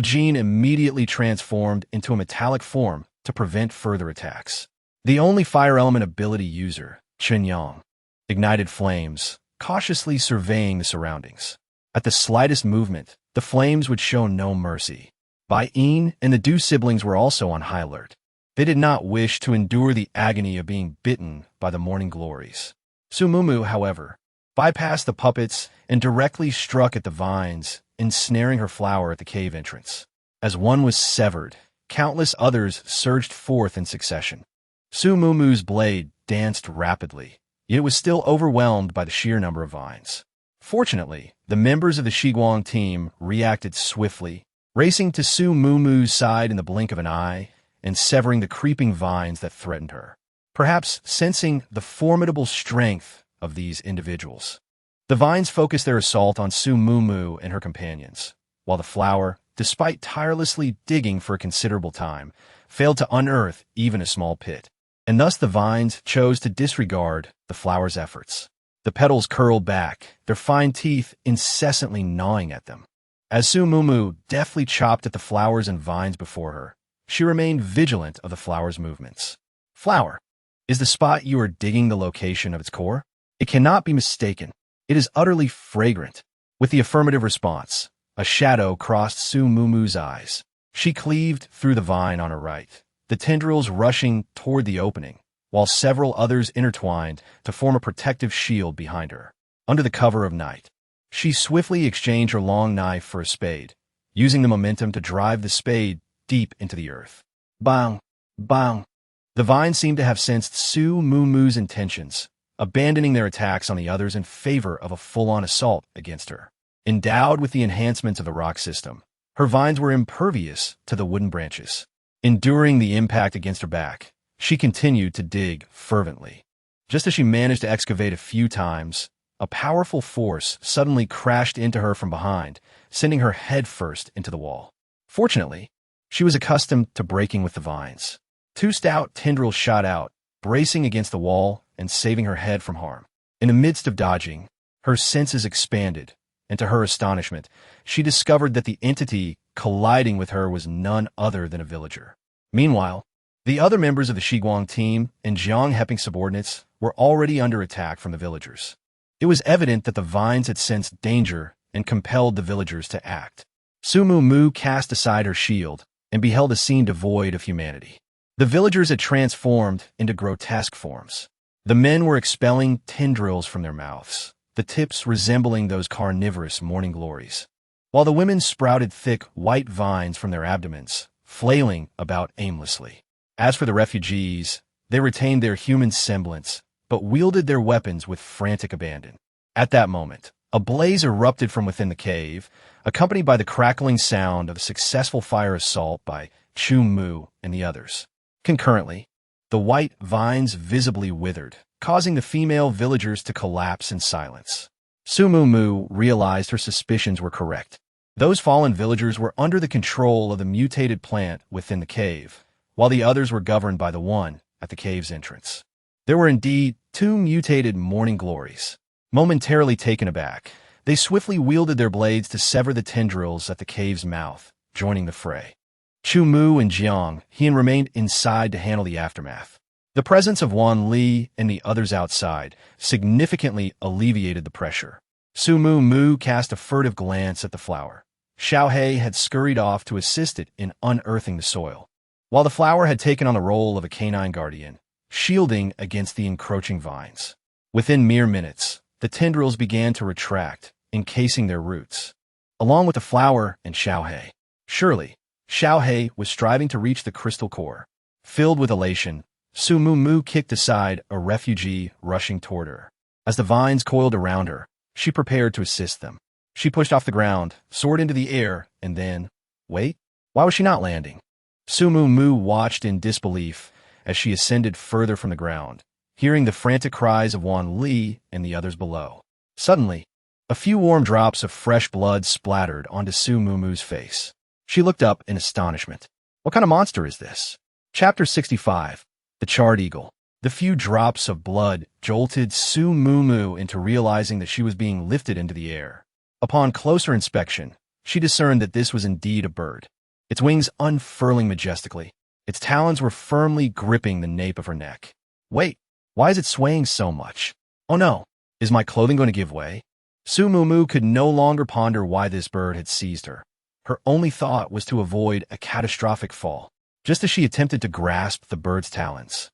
Jin immediately transformed into a metallic form to prevent further attacks. The only fire element ability user, Chen Yang, ignited flames, cautiously surveying the surroundings. At the slightest movement, the flames would show no mercy. Bai Yin and the Du siblings were also on high alert. They did not wish to endure the agony of being bitten by the morning glories. Su Mumu, however, bypassed the puppets and directly struck at the vines, ensnaring her flower at the cave entrance. As one was severed, countless others surged forth in succession. Su Mumu's blade danced rapidly, yet it was still overwhelmed by the sheer number of vines. Fortunately, the members of the Shiguang team reacted swiftly, racing to Su Mumu's side in the blink of an eye and severing the creeping vines that threatened her, perhaps sensing the formidable strength of these individuals. The vines focused their assault on Su Mumu and her companions, while the flower, despite tirelessly digging for a considerable time, failed to unearth even a small pit. And thus the vines chose to disregard the flower's efforts. The petals curled back, their fine teeth incessantly gnawing at them. As Su Mumu deftly chopped at the flowers and vines before her, she remained vigilant of the flower's movements. Flower, is the spot you are digging the location of its core? It cannot be mistaken. It is utterly fragrant. With the affirmative response, a shadow crossed Su Mumu's eyes. She cleaved through the vine on her right, the tendrils rushing toward the opening, while several others intertwined to form a protective shield behind her. Under the cover of night, she swiftly exchanged her long knife for a spade, using the momentum to drive the spade deep into the earth. Bang! Bang! The vines seemed to have sensed Su Mumu's intentions, abandoning their attacks on the others in favor of a full-on assault against her. Endowed with the enhancements of the rock system, her vines were impervious to the wooden branches. Enduring the impact against her back, she continued to dig fervently. Just as she managed to excavate a few times, a powerful force suddenly crashed into her from behind, sending her headfirst into the wall. Fortunately, she was accustomed to breaking with the vines. 2 stout tendrils shot out, bracing against the wall and saving her head from harm. In the midst of dodging, her senses expanded, and to her astonishment, she discovered that the entity colliding with her was none other than a villager. Meanwhile, the other members of the Shiguang team and Jiang Heping subordinates were already under attack from the villagers. It was evident that the vines had sensed danger and compelled the villagers to act. Su Mumu cast aside her shield and beheld a scene devoid of humanity. The villagers had transformed into grotesque forms. The men were expelling tendrils from their mouths, the tips resembling those carnivorous morning glories, while the women sprouted thick, white vines from their abdomens, flailing about aimlessly. As for the refugees, they retained their human semblance, but wielded their weapons with frantic abandon. At that moment, a blaze erupted from within the cave, accompanied by the crackling sound of a successful fire assault by Chu Mu and the others. Concurrently, the white vines visibly withered, causing the female villagers to collapse in silence. Su Mu Mu realized her suspicions were correct. Those fallen villagers were under the control of the mutated plant within the cave, while the others were governed by the one at the cave's entrance. There were indeed two mutated morning glories. Momentarily taken aback, they swiftly wielded their blades to sever the tendrils at the cave's mouth, joining the fray. Chu Mu and Jiang Hian remained inside to handle the aftermath. The presence of Wan Li and the others outside significantly alleviated the pressure. Su Mu Mu cast a furtive glance at the flower. Xiao He had scurried off to assist it in unearthing the soil, while the flower had taken on the role of a canine guardian, shielding against the encroaching vines. Within mere minutes, the tendrils began to retract, encasing their roots, along with the flower and Xiao He. Surely, Xiao He was striving to reach the crystal core. Filled with elation, Su Mu Mu kicked aside a refugee rushing toward her. As the vines coiled around her, she prepared to assist them. She pushed off the ground, soared into the air, and then, wait, why was she not landing? Su Mu Mu watched in disbelief as she ascended further from the ground, hearing the frantic cries of Wan Li and the others below. Suddenly, a few warm drops of fresh blood splattered onto Su Mu Mu's face. She looked up in astonishment. What kind of monster is this? Chapter 65. The Charred Eagle. The few drops of blood jolted Su Mu Mu into realizing that she was being lifted into the air. Upon closer inspection, she discerned that this was indeed a bird, its wings unfurling majestically. Its talons were firmly gripping the nape of her neck. Wait, why is it swaying so much? Oh no, is my clothing going to give way? Su Mu Mu could no longer ponder why this bird had seized her. Her only thought was to avoid a catastrophic fall, just as she attempted to grasp the bird's talons.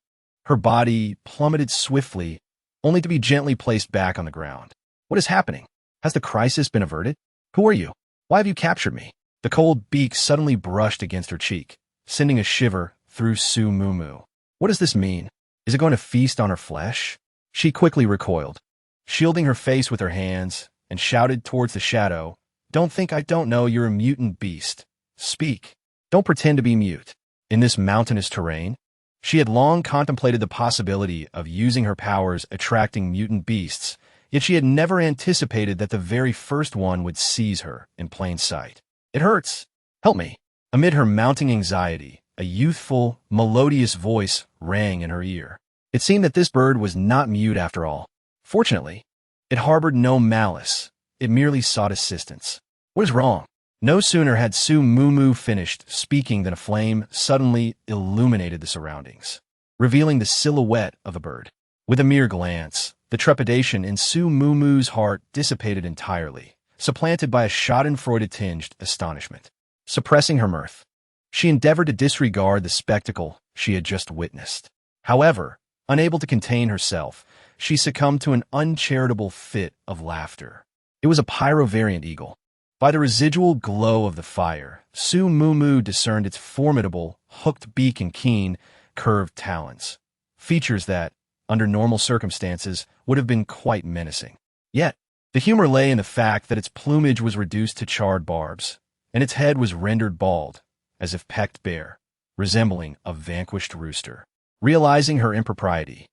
Her body plummeted swiftly, only to be gently placed back on the ground. What is happening? Has the crisis been averted? Who are you? Why have you captured me? The cold beak suddenly brushed against her cheek, sending a shiver through Su Mu Mu. What does this mean? Is it going to feast on her flesh? She quickly recoiled, shielding her face with her hands, and shouted towards the shadow, Don't think I don't know you're a mutant beast. Speak. Don't pretend to be mute. In this mountainous terrain, she had long contemplated the possibility of using her powers attracting mutant beasts, yet she had never anticipated that the very first one would seize her in plain sight. It hurts. Help me. Amid her mounting anxiety, a youthful, melodious voice rang in her ear. It seemed that this bird was not mute after all. Fortunately, it harbored no malice. It merely sought assistance. What is wrong? No sooner had Su Mu Mu finished speaking than a flame suddenly illuminated the surroundings, revealing the silhouette of a bird. With a mere glance, the trepidation in Su Mu Mu's heart dissipated entirely, supplanted by a schadenfreude-tinged astonishment. Suppressing her mirth, she endeavored to disregard the spectacle she had just witnessed. However, unable to contain herself, she succumbed to an uncharitable fit of laughter. It was a pyrovariant eagle. By the residual glow of the fire, Su Mu Mu discerned its formidable, hooked beak and keen, curved talons, features that, under normal circumstances, would have been quite menacing. Yet, the humor lay in the fact that its plumage was reduced to charred barbs, and its head was rendered bald, as if pecked bare, resembling a vanquished rooster. Realizing her impropriety,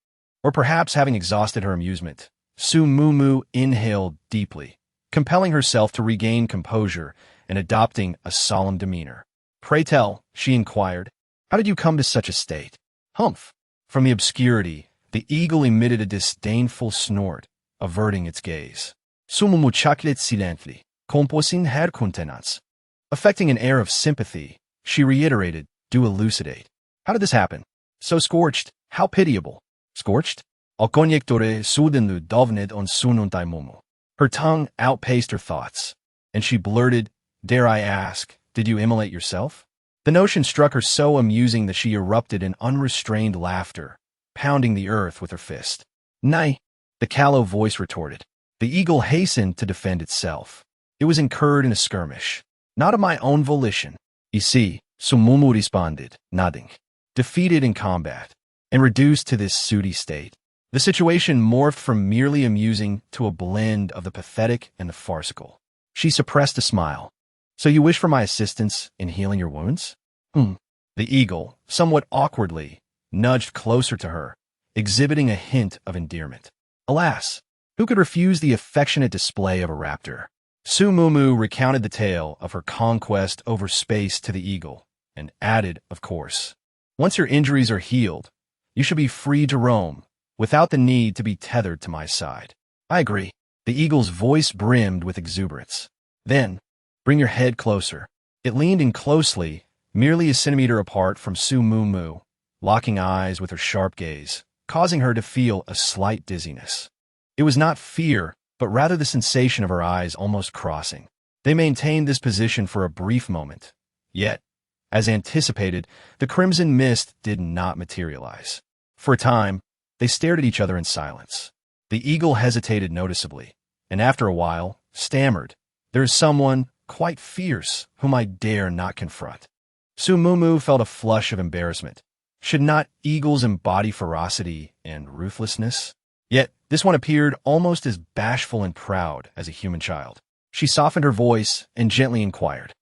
or perhaps having exhausted her amusement, Su Mu Mu inhaled deeply, compelling herself to regain composure and adopting a solemn demeanor. Pray tell, she inquired, how did you come to such a state? Humph! From the obscurity, the eagle emitted a disdainful snort, averting its gaze. Sumumu chaklet silently, composin her contenance. Affecting an air of sympathy, she reiterated, do elucidate. How did this happen? So scorched, how pitiable. Scorched? Alkonyektore sudenlu dovned on sununtai momo. Her tongue outpaced her thoughts, and she blurted, Dare I ask, did you immolate yourself? The notion struck her so amusing that she erupted in unrestrained laughter, pounding the earth with her fist. Nay, the callow voice retorted. The eagle hastened to defend itself. It was incurred in a skirmish, not of my own volition. You see, Sumumu responded, nodding. Defeated in combat, and reduced to this sooty state, the situation morphed from merely amusing to a blend of the pathetic and the farcical. She suppressed a smile. So you wish for my assistance in healing your wounds? The eagle, somewhat awkwardly, nudged closer to her, exhibiting a hint of endearment. Alas, who could refuse the affectionate display of a raptor? Sumumu recounted the tale of her conquest over space to the eagle, and added, of course, once your injuries are healed, you should be free to roam, without the need to be tethered to my side. I agree. The eagle's voice brimmed with exuberance. Then, bring your head closer. It leaned in closely, merely a centimeter apart from Sumumu, locking eyes with her sharp gaze, causing her to feel a slight dizziness. It was not fear, but rather the sensation of her eyes almost crossing. They maintained this position for a brief moment. Yet, as anticipated, the crimson mist did not materialize. For a time, they stared at each other in silence. The eagle hesitated noticeably, and after a while, stammered, "There is someone, quite fierce, whom I dare not confront." Sumumu felt a flush of embarrassment. Should not eagles embody ferocity and ruthlessness? Yet, this one appeared almost as bashful and proud as a human child. She softened her voice and gently inquired,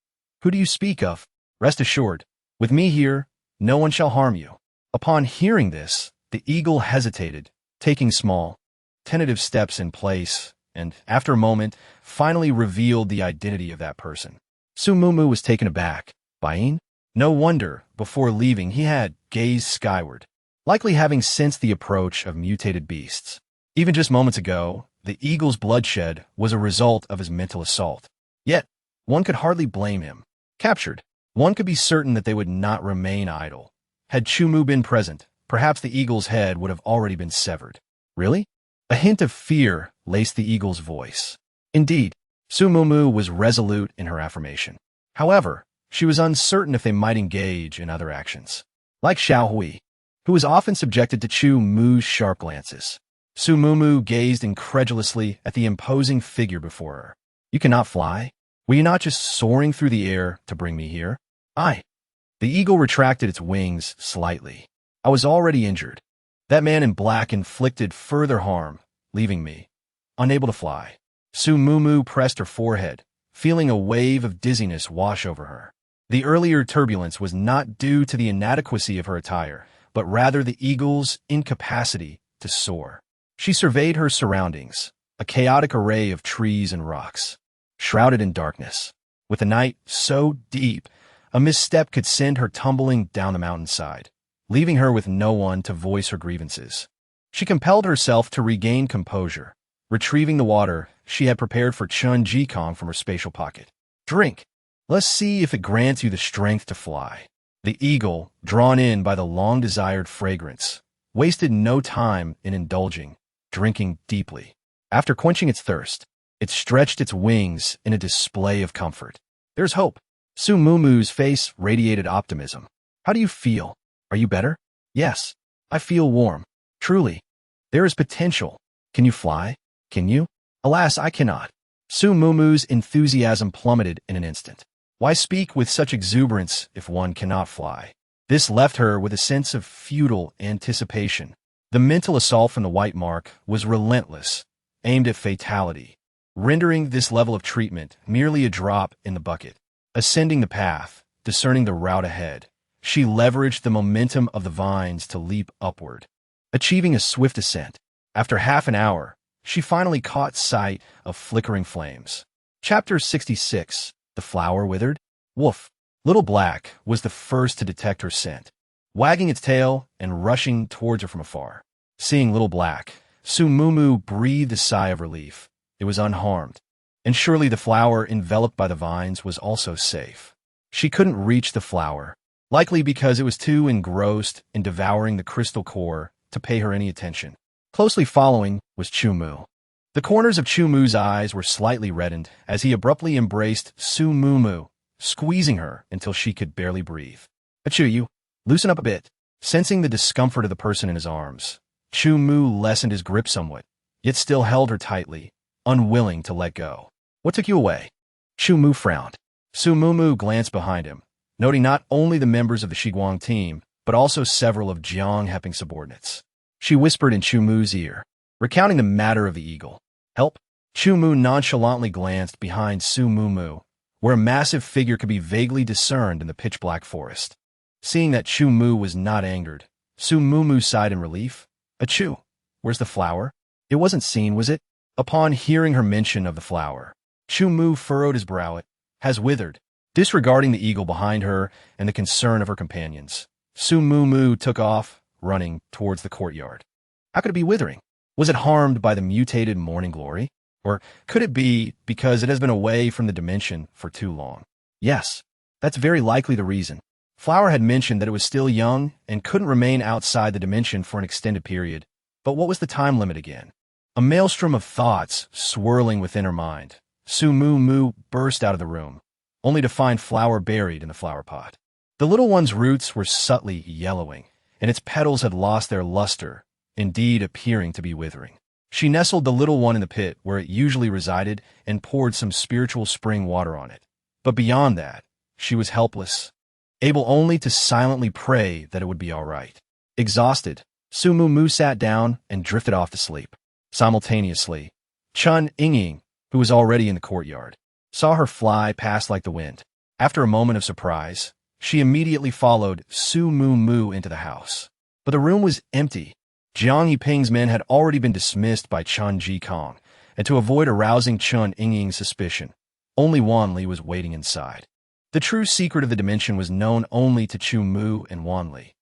"Who do you speak of? Rest assured, with me here, no one shall harm you." Upon hearing this, the eagle hesitated, taking small, tentative steps in place, and, after a moment, finally revealed the identity of that person. Sumumu was taken aback. Bain? No wonder, before leaving, he had gazed skyward, likely having sensed the approach of mutated beasts. Even just moments ago, the eagle's bloodshed was a result of his mental assault. Yet, one could hardly blame him. Captured, one could be certain that they would not remain idle. Had Chumu been present, perhaps the eagle's head would have already been severed. Really? A hint of fear laced the eagle's voice. Indeed, Sumumu was resolute in her affirmation. However, she was uncertain if they might engage in other actions. Like Xiao Hui, who was often subjected to Chu Mu's sharp glances, Sumumu gazed incredulously at the imposing figure before her. "You cannot fly? Were you not just soaring through the air to bring me here?" "I." The eagle retracted its wings slightly. "I was already injured. That man in black inflicted further harm, leaving me unable to fly." Sumumu pressed her forehead, feeling a wave of dizziness wash over her. The earlier turbulence was not due to the inadequacy of her attire, but rather the eagle's incapacity to soar. She surveyed her surroundings, a chaotic array of trees and rocks, shrouded in darkness. With the night so deep, a misstep could send her tumbling down the mountainside, leaving her with no one to voice her grievances. She compelled herself to regain composure, retrieving the water she had prepared for Chun Jikong from her spatial pocket. "Drink. Let's see if it grants you the strength to fly." The eagle, drawn in by the long-desired fragrance, wasted no time in indulging, drinking deeply. After quenching its thirst, it stretched its wings in a display of comfort. "There's hope." Sumumu's face radiated optimism. "How do you feel? Are you better?" "Yes, I feel warm. Truly. There is potential. Can you fly? Can you?" "Alas, I cannot." Sumumu's enthusiasm plummeted in an instant. Why speak with such exuberance if one cannot fly? This left her with a sense of futile anticipation. The mental assault from the white mark was relentless, aimed at fatality, rendering this level of treatment merely a drop in the bucket. Ascending the path, discerning the route ahead, she leveraged the momentum of the vines to leap upward. Achieving a swift ascent, after half an hour, she finally caught sight of flickering flames. Chapter 66. The flower withered? Woof. Little Black was the first to detect her scent, wagging its tail and rushing towards her from afar. Seeing Little Black, Sumumu breathed a sigh of relief. It was unharmed, and surely the flower enveloped by the vines was also safe. She couldn't reach the flower, likely because it was too engrossed in devouring the crystal core to pay her any attention. Closely following was Chumu. The corners of Chumu's eyes were slightly reddened as he abruptly embraced Sumumu, squeezing her until she could barely breathe. "Achoo, you, loosen up a bit." Sensing the discomfort of the person in his arms, Chu Mu lessened his grip somewhat, yet still held her tightly, unwilling to let go. What took you away? Chu Mu frowned. Su Mumu glanced behind him, noting not only the members of the Shiguang team, but also several of Jiang Heping's subordinates. She whispered in Chu Mu's ear, recounting the matter of the eagle. Help? Chu Mu nonchalantly glanced behind Su Mumu, where a massive figure could be vaguely discerned in the pitch-black forest. Seeing that Chu Mu was not angered, Su Mumu sighed in relief. Achoo! Where's the flower? It wasn't seen, was it? Upon hearing her mention of the flower, Chu Mu furrowed his brow. It has withered. Disregarding the eagle behind her and the concern of her companions, Su Mumu took off, running towards the courtyard. How could it be withering? Was it harmed by the mutated morning glory? Or could it be because it has been away from the dimension for too long? Yes, that's very likely the reason. Flower had mentioned that it was still young and couldn't remain outside the dimension for an extended period. But what was the time limit again? A maelstrom of thoughts swirling within her mind, Su Mumu burst out of the room, only to find Flower buried in the flower pot. The little one's roots were subtly yellowing, and its petals had lost their luster, indeed appearing to be withering. She nestled the little one in the pit where it usually resided and poured some spiritual spring water on it. But beyond that, she was helpless, able only to silently pray that it would be all right. Exhausted, Su Mumu sat down and drifted off to sleep. Simultaneously, Chun Yingying, who was already in the courtyard, saw her fly past like the wind. After a moment of surprise, she immediately followed Su Mumu into the house. But the room was empty. Jiang Yiping's men had already been dismissed by Chun Jikong, and to avoid arousing Chun Yingying's suspicion, only Wan Li was waiting inside. The true secret of the dimension was known only to Chu Mu and Wan Li.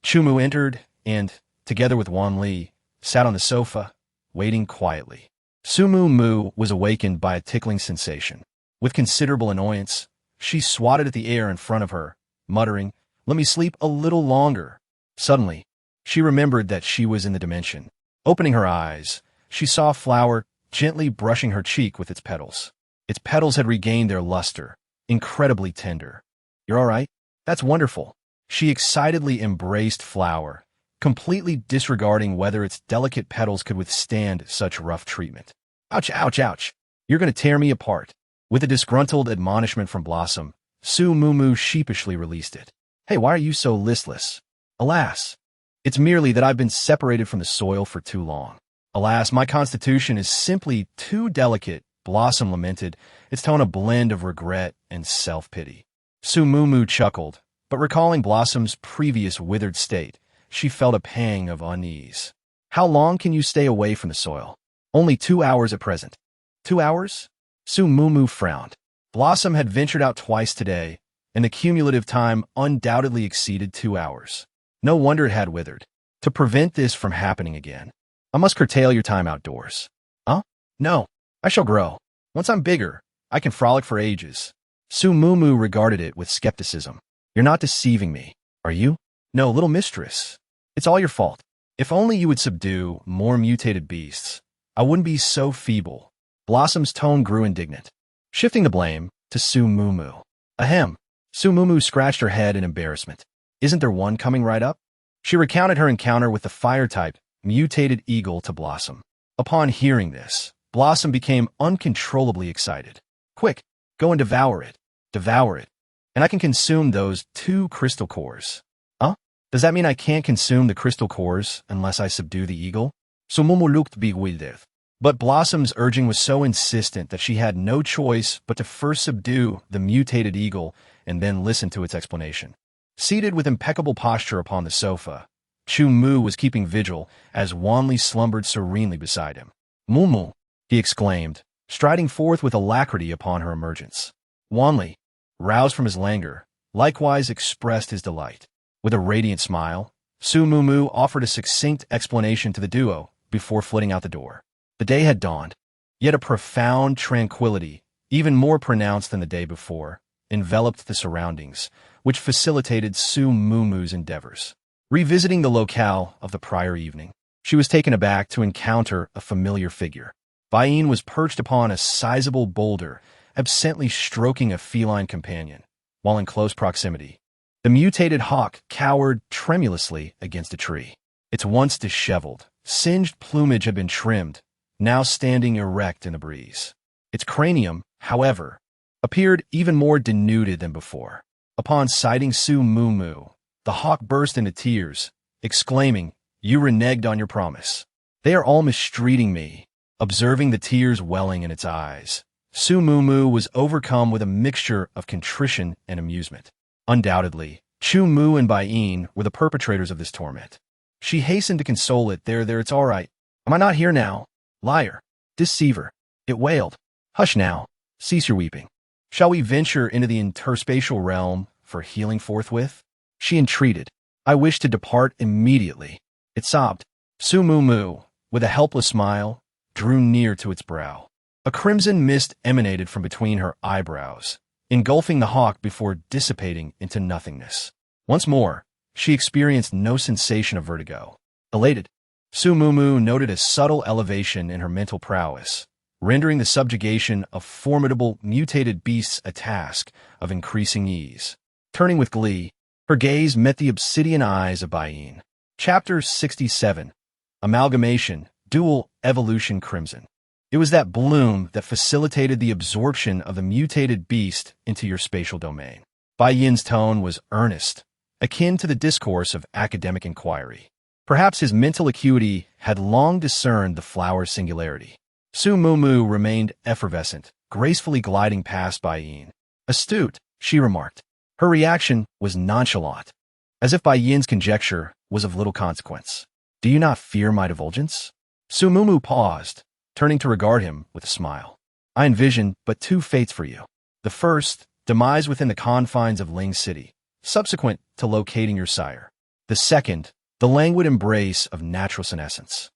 Chu Mu entered and, together with Wan Li, sat on the sofa, waiting quietly. Su Mumu was awakened by a tickling sensation. With considerable annoyance, she swatted at the air in front of her, muttering, "Let me sleep a little longer." Suddenly, she remembered that she was in the dimension. Opening her eyes, she saw Flower gently brushing her cheek with its petals. Its petals had regained their luster, incredibly tender. "You're all right? That's wonderful." She excitedly embraced Flower, completely disregarding whether its delicate petals could withstand such rough treatment. "Ouch, ouch, ouch. You're going to tear me apart." With a disgruntled admonishment from Blossom, Su Mumu sheepishly released it. "Hey, why are you so listless?" "Alas, it's merely that I've been separated from the soil for too long. Alas, my constitution is simply too delicate," Blossom lamented, its tone a blend of regret and self-pity. Su Mumu chuckled, but recalling Blossom's previous withered state, she felt a pang of unease. "How long can you stay away from the soil?" "Only 2 hours at present." 2 hours? Su Mumu frowned. Blossom had ventured out twice today, and the cumulative time undoubtedly exceeded 2 hours. No wonder it had withered. To prevent this from happening again, I must curtail your time outdoors. Huh? No, I shall grow. Once I'm bigger, I can frolic for ages. Su Mumu regarded it with skepticism. "You're not deceiving me, are you?" "No, little mistress. It's all your fault. If only you would subdue more mutated beasts, I wouldn't be so feeble." Blossom's tone grew indignant, shifting the blame to Su Mumu. Ahem. Su Mumu scratched her head in embarrassment. "Isn't there one coming right up?" She recounted her encounter with the fire-type, mutated eagle to Blossom. Upon hearing this, Blossom became uncontrollably excited. "Quick, go and devour it. Devour it. And I can consume those 2 crystal cores." "Huh? Does that mean I can't consume the crystal cores unless I subdue the eagle?" Su Mumu looked bewildered. But Blossom's urging was so insistent that she had no choice but to first subdue the mutated eagle and then listen to its explanation. Seated with impeccable posture upon the sofa, Chu Mu was keeping vigil as Wan Li slumbered serenely beside him. "Mumu," he exclaimed, striding forth with alacrity upon her emergence. Wan Li, roused from his languor, likewise expressed his delight. With a radiant smile, Su Mumu offered a succinct explanation to the duo before flitting out the door. The day had dawned, yet a profound tranquility, even more pronounced than the day before, enveloped the surroundings, which facilitated Su Mumu's endeavors. Revisiting the locale of the prior evening, she was taken aback to encounter a familiar figure. Baiyin was perched upon a sizable boulder, absently stroking a feline companion, while in close proximity. The mutated hawk cowered tremulously against a tree. Its once disheveled, singed plumage had been trimmed, now standing erect in the breeze. Its cranium, however, appeared even more denuded than before. Upon sighting Su Mumu, the hawk burst into tears, exclaiming, "You reneged on your promise. They are all mistreating me." Observing the tears welling in its eyes, Su Mumu was overcome with a mixture of contrition and amusement. Undoubtedly, Chu Mu and Bai Yin were the perpetrators of this torment. She hastened to console it. There, it's all right. Am I not here now? Liar. Deceiver. It wailed. Hush now. Cease your weeping. Shall we venture into the interspatial realm for healing forthwith? She entreated. I wish to depart immediately. It sobbed. Su Mumu, with a helpless smile, drew near to its brow. A crimson mist emanated from between her eyebrows, engulfing the hawk before dissipating into nothingness. Once more, she experienced no sensation of vertigo. Elated, Su Mumu noted a subtle elevation in her mental prowess, rendering the subjugation of formidable mutated beasts a task of increasing ease. Turning with glee, her gaze met the obsidian eyes of Bai Yin. Chapter 67. Amalgamation, Dual Evolution Crimson. It was that bloom that facilitated the absorption of the mutated beast into your spatial domain. Bai Yin's tone was earnest, akin to the discourse of academic inquiry. Perhaps his mental acuity had long discerned the flower's singularity. Su Mumu remained effervescent, gracefully gliding past Bai Yin. Astute, she remarked. Her reaction was nonchalant, as if Bai Yin's conjecture was of little consequence. Do you not fear my divulgence? Su Mumu paused, turning to regard him with a smile. I envision but two fates for you. The first, demise within the confines of Ling City, subsequent to locating your sire. The second, the languid embrace of natural senescence.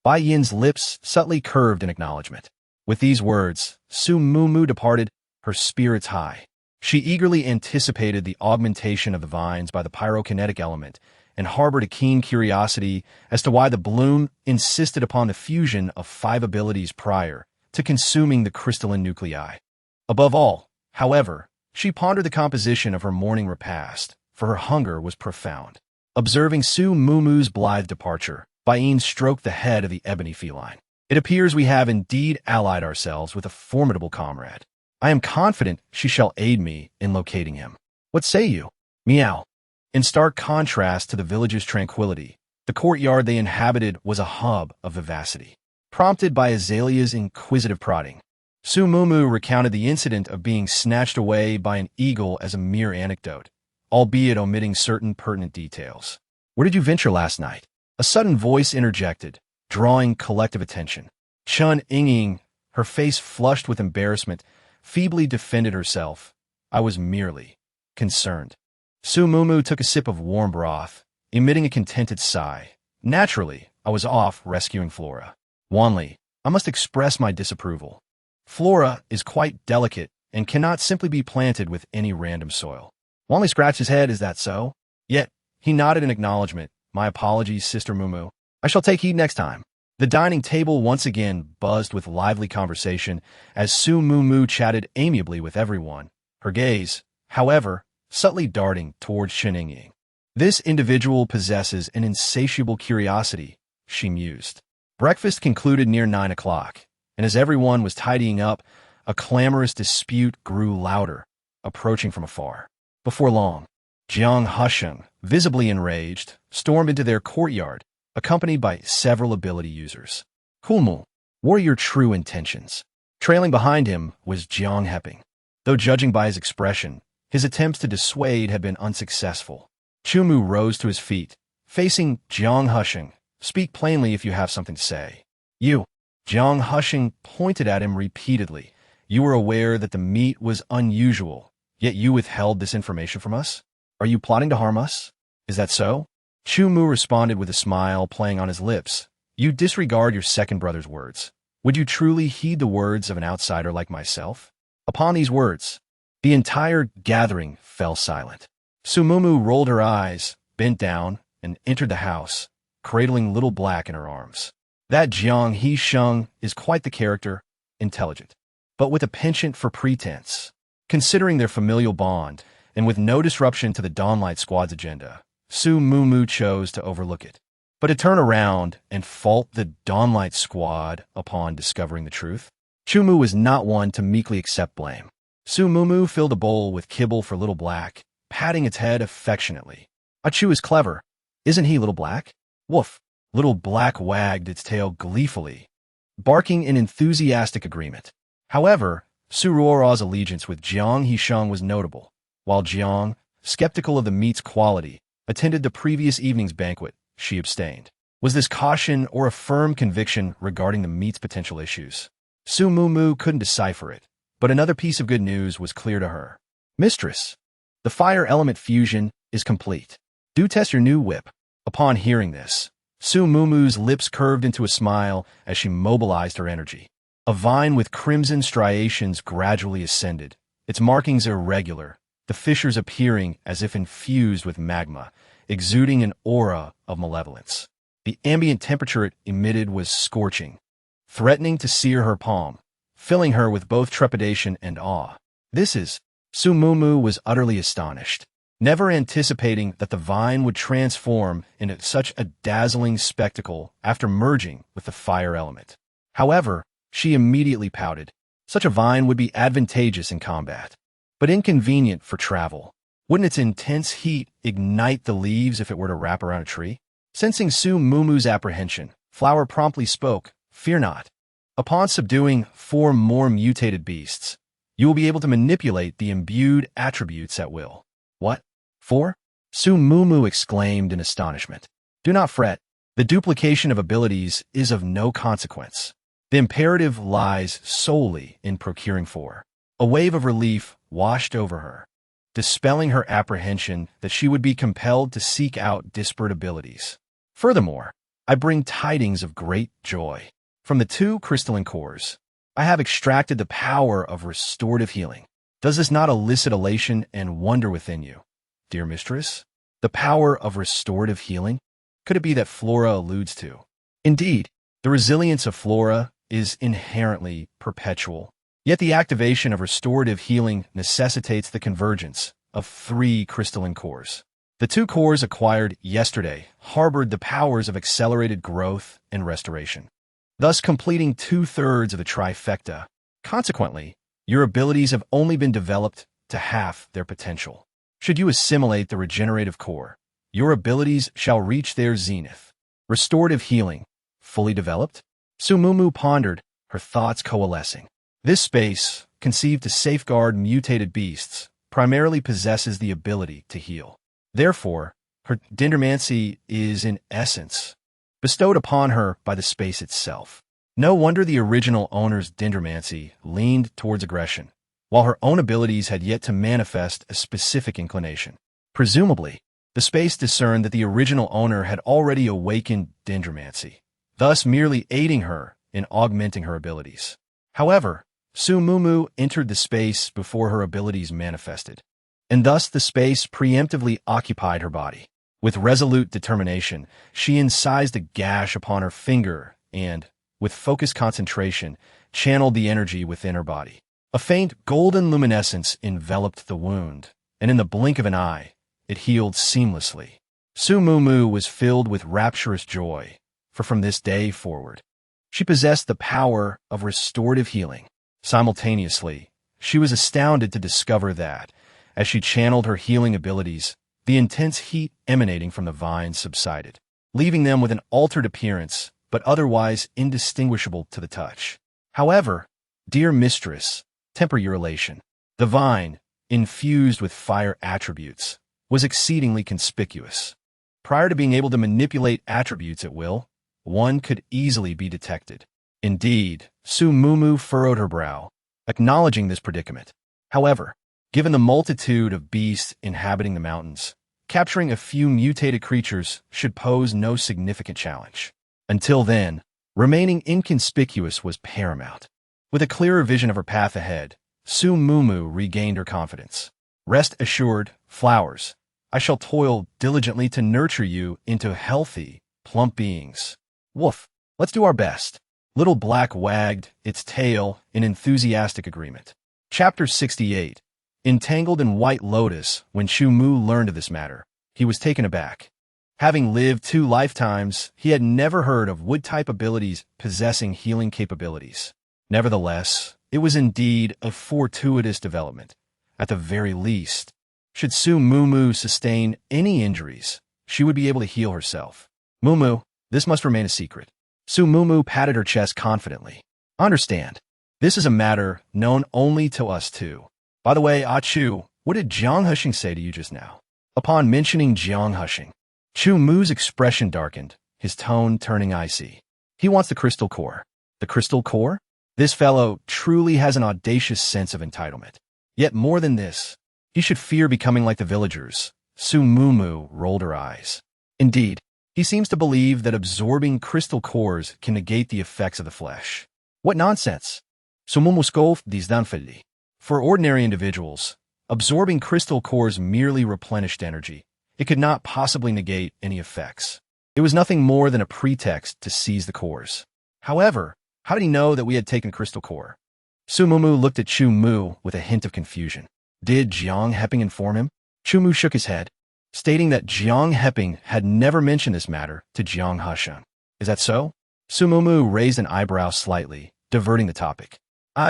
Bai Yin's lips subtly curved in acknowledgement. With these words, Su Mumu departed, her spirits high. She eagerly anticipated the augmentation of the vines by the pyrokinetic element, and harbored a keen curiosity as to why the bloom insisted upon the fusion of 5 abilities prior to consuming the crystalline nuclei. Above all, however, she pondered the composition of her morning repast, for her hunger was profound. Observing Su Mumu's blithe departure, Bai Yin stroked the head of the ebony feline. It appears we have indeed allied ourselves with a formidable comrade. I am confident she shall aid me in locating him. What say you? Meow. In stark contrast to the village's tranquility, the courtyard they inhabited was a hub of vivacity. Prompted by Azalea's inquisitive prodding, Su Mumu recounted the incident of being snatched away by an eagle as a mere anecdote, albeit omitting certain pertinent details. Where did you venture last night? A sudden voice interjected, drawing collective attention. Chun Ying, her face flushed with embarrassment, feebly defended herself. I was merely concerned. Su Mumu took a sip of warm broth, emitting a contented sigh. Naturally, I was off rescuing Flora. Wanli, I must express my disapproval. Flora is quite delicate and cannot simply be planted with any random soil. Wanli scratched his head. Is that so? Yet, he nodded in acknowledgement. My apologies, Sister Mumu. I shall take heed next time. The dining table once again buzzed with lively conversation as Su Mumu chatted amiably with everyone, her gaze, however, subtly darting towards Chen Ying. This individual possesses an insatiable curiosity, she mused. Breakfast concluded near 9 o'clock, and as everyone was tidying up, a clamorous dispute grew louder, approaching from afar. Before long, Jiang Husheng, visibly enraged, stormed into their courtyard, accompanied by several ability users. Kulmu, what are your true intentions? Trailing behind him was Jiang Heping. Though judging by his expression, his attempts to dissuade had been unsuccessful. Chumu rose to his feet, facing Jiang Husheng. Speak plainly if you have something to say. You. Jiang Husheng pointed at him repeatedly. You were aware that the meat was unusual, yet you withheld this information from us? Are you plotting to harm us? Is that so? Chumu responded with a smile playing on his lips. You disregard your second brother's words. Would you truly heed the words of an outsider like myself? Upon these words, the entire gathering fell silent. Su Mumu rolled her eyes, bent down, and entered the house, cradling Little Black in her arms. That Jiang Hisheng is quite the character, intelligent, but with a penchant for pretense. Considering their familial bond, and with no disruption to the Dawnlight Squad's agenda, Su Mumu chose to overlook it. But to turn around and fault the Dawnlight Squad upon discovering the truth? Chumu was not one to meekly accept blame. Su Mumu filled a bowl with kibble for Little Black, patting its head affectionately. Achu is clever. Isn't he, Little Black? Woof. Little Black wagged its tail gleefully, barking in enthusiastic agreement. However, Su Ruora's allegiance with Jiang Hisheng was notable. While Jiang, skeptical of the meat's quality, attended the previous evening's banquet, she abstained. Was this caution or a firm conviction regarding the meat's potential issues? Su Mumu couldn't decipher it, but another piece of good news was clear to her. Mistress, the fire element fusion is complete. Do test your new whip. Upon hearing this, Su Mumu's lips curved into a smile as she mobilized her energy. A vine with crimson striations gradually ascended, its markings irregular, the fissures appearing as if infused with magma, exuding an aura of malevolence. The ambient temperature it emitted was scorching, threatening to sear her palm, filling her with both trepidation and awe. Su Mumu was utterly astonished, never anticipating that the vine would transform into such a dazzling spectacle after merging with the fire element. However, she immediately pouted. Such a vine would be advantageous in combat, but inconvenient for travel. Wouldn't its intense heat ignite the leaves if it were to wrap around a tree? Sensing Su Mumu's apprehension, Flower promptly spoke, "Fear not. Upon subduing 4 more mutated beasts, you will be able to manipulate the imbued attributes at will." What? 4? Su Mumu exclaimed in astonishment. Do not fret. The duplication of abilities is of no consequence. The imperative lies solely in procuring 4. A wave of relief washed over her, dispelling her apprehension that she would be compelled to seek out disparate abilities. Furthermore, I bring tidings of great joy. From the 2 crystalline cores, I have extracted the power of restorative healing. Does this not elicit elation and wonder within you, dear mistress? The power of restorative healing? Could it be that Flora alludes to? Indeed, the resilience of Flora is inherently perpetual. Yet the activation of restorative healing necessitates the convergence of 3 crystalline cores. The 2 cores acquired yesterday harbored the powers of accelerated growth and restoration, thus completing 2/3 of the trifecta. Consequently, your abilities have only been developed to half their potential. Should you assimilate the regenerative core, your abilities shall reach their zenith. Restorative healing, fully developed? Su Mumu pondered, her thoughts coalescing. This space, conceived to safeguard mutated beasts, primarily possesses the ability to heal. Therefore, her dendromancy is, in essence, bestowed upon her by the space itself. No wonder the original owner's dendromancy leaned towards aggression, while her own abilities had yet to manifest a specific inclination. Presumably, the space discerned that the original owner had already awakened dendromancy, thus merely aiding her in augmenting her abilities. However, Su Mumu entered the space before her abilities manifested, and thus the space preemptively occupied her body. With resolute determination, she incised a gash upon her finger and, with focused concentration, channeled the energy within her body. A faint golden luminescence enveloped the wound, and in the blink of an eye, it healed seamlessly. Su Mumu was filled with rapturous joy, for from this day forward, she possessed the power of restorative healing. Simultaneously, she was astounded to discover that, as she channeled her healing abilities, the intense heat emanating from the vines subsided, leaving them with an altered appearance, but otherwise indistinguishable to the touch. However, dear mistress, temper your elation. The vine, infused with fire attributes, was exceedingly conspicuous. Prior to being able to manipulate attributes at will, one could easily be detected. Indeed, Su Mumu furrowed her brow, acknowledging this predicament. However, given the multitude of beasts inhabiting the mountains, capturing a few mutated creatures should pose no significant challenge. Until then, remaining inconspicuous was paramount. With a clearer vision of her path ahead, Su Mumu regained her confidence. Rest assured, flowers, I shall toil diligently to nurture you into healthy, plump beings. Woof, let's do our best. Little Black wagged its tail in enthusiastic agreement. Chapter 68. Entangled in White Lotus. When Chu Mu learned of this matter, he was taken aback. Having lived 2 lifetimes, he had never heard of wood-type abilities possessing healing capabilities. Nevertheless, it was indeed a fortuitous development. At the very least, should Su Mumu sustain any injuries, she would be able to heal herself. Mumu, this must remain a secret. Su Mumu patted her chest confidently. Understand, this is a matter known only to us two. By the way, Chu, what did Jiang Husheng say to you just now? Upon mentioning Jiang Husheng, Chu Mu's expression darkened, his tone turning icy. He wants the crystal core. The crystal core? This fellow truly has an audacious sense of entitlement. Yet more than this, he should fear becoming like the villagers. Su Mumu rolled her eyes. Indeed, he seems to believe that absorbing crystal cores can negate the effects of the flesh. What nonsense! Su Mumu scoffed disdainfully. For ordinary individuals, absorbing crystal cores merely replenished energy. It could not possibly negate any effects. It was nothing more than a pretext to seize the cores. However, how did he know that we had taken crystal core? Su Mumu looked at Chu Mu with a hint of confusion. Did Jiang Heping inform him? Chu Mu shook his head, stating that Jiang Heping had never mentioned this matter to Jiang Husheng. Is that so? Su Mumu raised an eyebrow slightly, diverting the topic.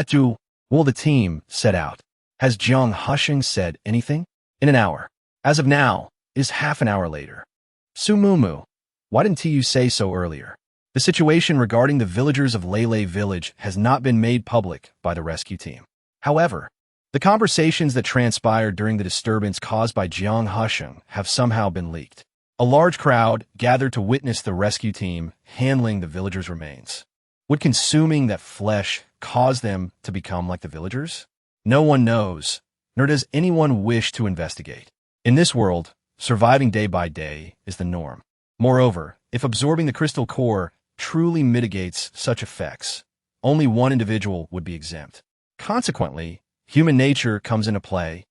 Chu, will the team set out? Has Jiang Husheng said anything? In an hour. As of now, is half an hour later. Su Mumu, why didn't you say so earlier? The situation regarding the villagers of Lele Village has not been made public by the rescue team. However, the conversations that transpired during the disturbance caused by Jiang Husheng have somehow been leaked. A large crowd gathered to witness the rescue team handling the villagers' remains. Would consuming that flesh cause them to become like the villagers? No one knows, nor does anyone wish to investigate. In this world, surviving day by day is the norm. Moreover, if absorbing the crystal core truly mitigates such effects, only one individual would be exempt. Consequently, human nature comes into play,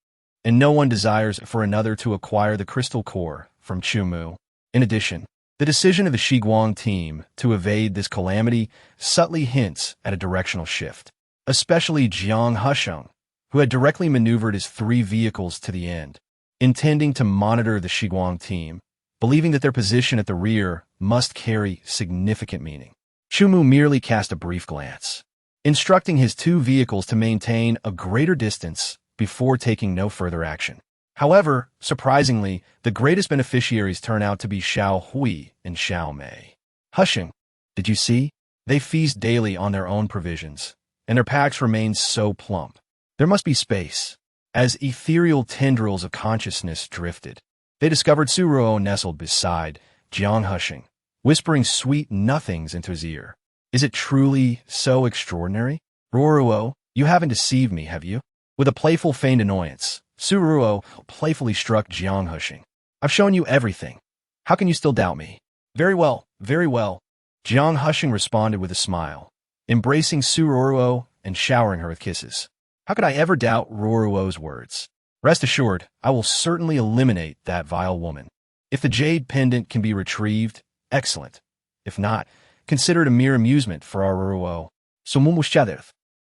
and no one desires for another to acquire the crystal core from Chu Mu. In addition, the decision of the Shiguang team to evade this calamity subtly hints at a directional shift, especially Jiang Husheng, who had directly maneuvered his 3 vehicles to the end, intending to monitor the Shiguang team, believing that their position at the rear must carry significant meaning. Chu Mu merely cast a brief glance, instructing his 2 vehicles to maintain a greater distance before taking no further action. However, surprisingly, the greatest beneficiaries turn out to be Xiao Hui and Xiao Mei. Husheng, did you see? They feast daily on their own provisions, and their packs remain so plump. There must be space. As ethereal tendrils of consciousness drifted, they discovered Su Ruo nestled beside Jiang Husheng, whispering sweet nothings into his ear. Is it truly so extraordinary? Ruo, you haven't deceived me, have you? With a playful feigned annoyance, Su Ruo playfully struck Jiang Husheng. I've shown you everything. How can you still doubt me? Very well, very well. Jiang Husheng responded with a smile, embracing Su Ruo and showering her with kisses. How could I ever doubt Ruo's words? Rest assured, I will certainly eliminate that vile woman. If the jade pendant can be retrieved, excellent. If not, consider it a mere amusement for our Ruo.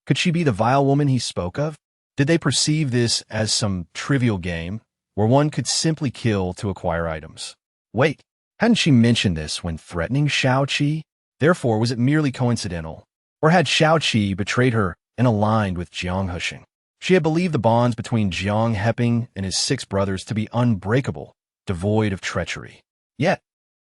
Could she be the vile woman he spoke of? Did they perceive this as some trivial game, where one could simply kill to acquire items? Wait, hadn't she mentioned this when threatening Xiao Qi? Therefore, was it merely coincidental? Or had Xiao Qi betrayed her and aligned with Jiang Husheng? She had believed the bonds between Jiang Heping and his 6 brothers to be unbreakable, devoid of treachery. Yet,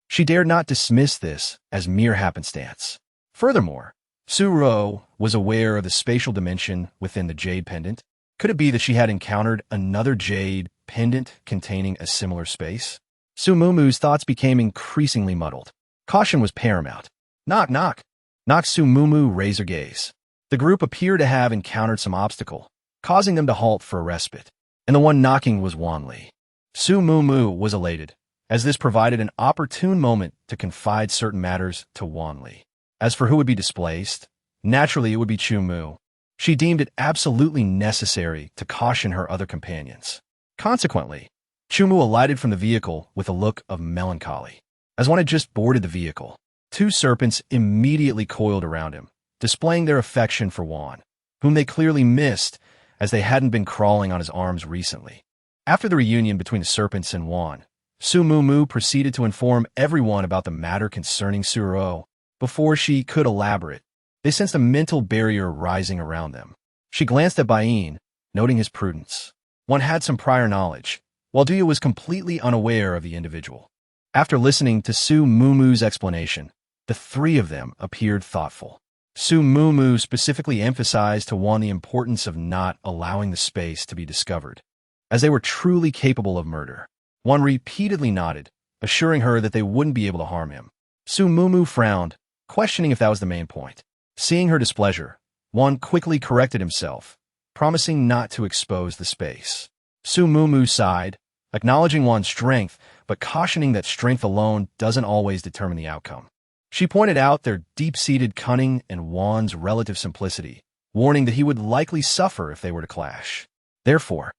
she dared not dismiss this as mere happenstance. Furthermore, Su Ruo was aware of the spatial dimension within the jade pendant. Could it be that she had encountered another jade pendant containing a similar space? Su Mumu's thoughts became increasingly muddled. Caution was paramount. Knock, knock. Knock. Su Mumu raised her gaze. The group appeared to have encountered some obstacle, causing them to halt for a respite, and the one knocking was Wan Li. Su Mumu was elated, as this provided an opportune moment to confide certain matters to Wan Li. As for who would be displaced, naturally it would be Chu Mu. She deemed it absolutely necessary to caution her other companions. Consequently, Chu Mu alighted from the vehicle with a look of melancholy. As one had just boarded the vehicle, 2 serpents immediately coiled around him, displaying their affection for Wan, whom they clearly missed as they hadn't been crawling on his arms recently. After the reunion between the serpents and Wan, Su Mumu proceeded to inform everyone about the matter concerning Su Ruo. Before she could elaborate, they sensed a mental barrier rising around them. She glanced at Bain, noting his prudence. One had some prior knowledge, while Duya was completely unaware of the individual. After listening to Su Mumu's explanation, the three of them appeared thoughtful. Su Mumu specifically emphasized to Wan the importance of not allowing the space to be discovered, as they were truly capable of murder. Wan repeatedly nodded, assuring her that they wouldn't be able to harm him. Su Mumu frowned, questioning if that was the main point. Seeing her displeasure, Wan quickly corrected himself, promising not to expose the space. Su Mumu sighed, acknowledging Wan's strength, but cautioning that strength alone doesn't always determine the outcome. She pointed out their deep-seated cunning and Wan's relative simplicity, warning that he would likely suffer if they were to clash. Therefore,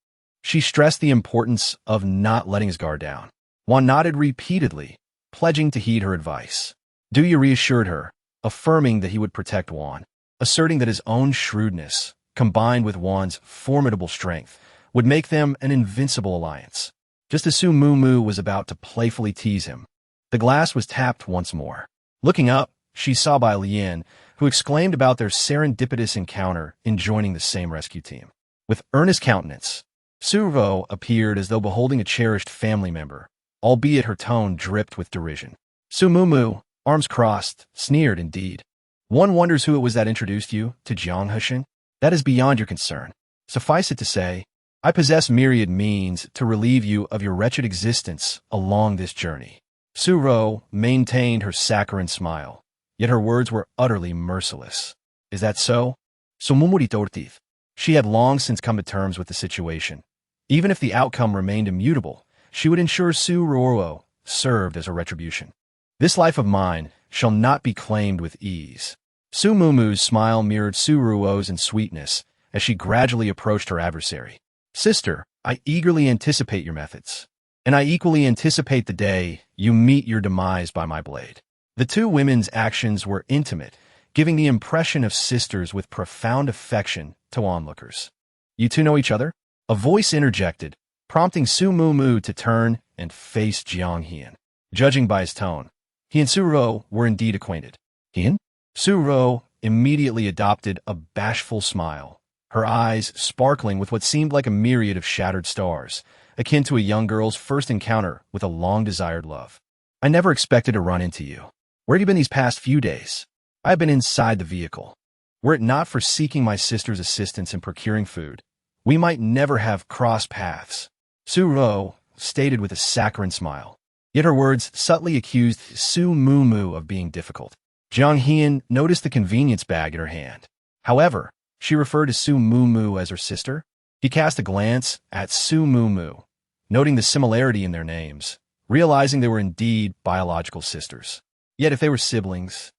she stressed the importance of not letting his guard down. Wan nodded repeatedly, pledging to heed her advice. Duya reassured her, affirming that he would protect Wan, asserting that his own shrewdness, combined with Wan's formidable strength, would make them an invincible alliance. Just as Su Mumu was about to playfully tease him, the glass was tapped once more. Looking up, she saw Bai Lian, who exclaimed about their serendipitous encounter in joining the same rescue team. With earnest countenance, Su Ruo appeared as though beholding a cherished family member, albeit her tone dripped with derision. Su Mumu, arms crossed, sneered indeed. One wonders who it was that introduced you to Jiang Heshin. That is beyond your concern. Suffice it to say, I possess myriad means to relieve you of your wretched existence along this journey. Su Ruo maintained her saccharine smile, yet her words were utterly merciless. Is that so? She had long since come to terms with the situation. Even if the outcome remained immutable, she would ensure Su Ruo served as a retribution. This life of mine shall not be claimed with ease. Su Mumu's smile mirrored Su Ruo's in sweetness as she gradually approached her adversary. Sister, I eagerly anticipate your methods. And I equally anticipate the day you meet your demise by my blade. The two women's actions were intimate, giving the impression of sisters with profound affection to onlookers. You two know each other? A voice interjected, prompting Su Mumu to turn and face Jiang Hian. Judging by his tone, he and Su Ruo were indeed acquainted. Hian? Su Ruo immediately adopted a bashful smile, her eyes sparkling with what seemed like a myriad of shattered stars, akin to a young girl's first encounter with a long-desired love. I never expected to run into you. Where have you been these past few days? I have been inside the vehicle. Were it not for seeking my sister's assistance in procuring food, we might never have crossed paths. Su Ruo stated with a saccharine smile, yet her words subtly accused Su Mumu of being difficult. Jiang Hian noticed the convenience bag in her hand. However, she referred to Su Mumu as her sister. He cast a glance at Su Mumu, noting the similarity in their names, realizing they were indeed biological sisters. Yet if they were siblings,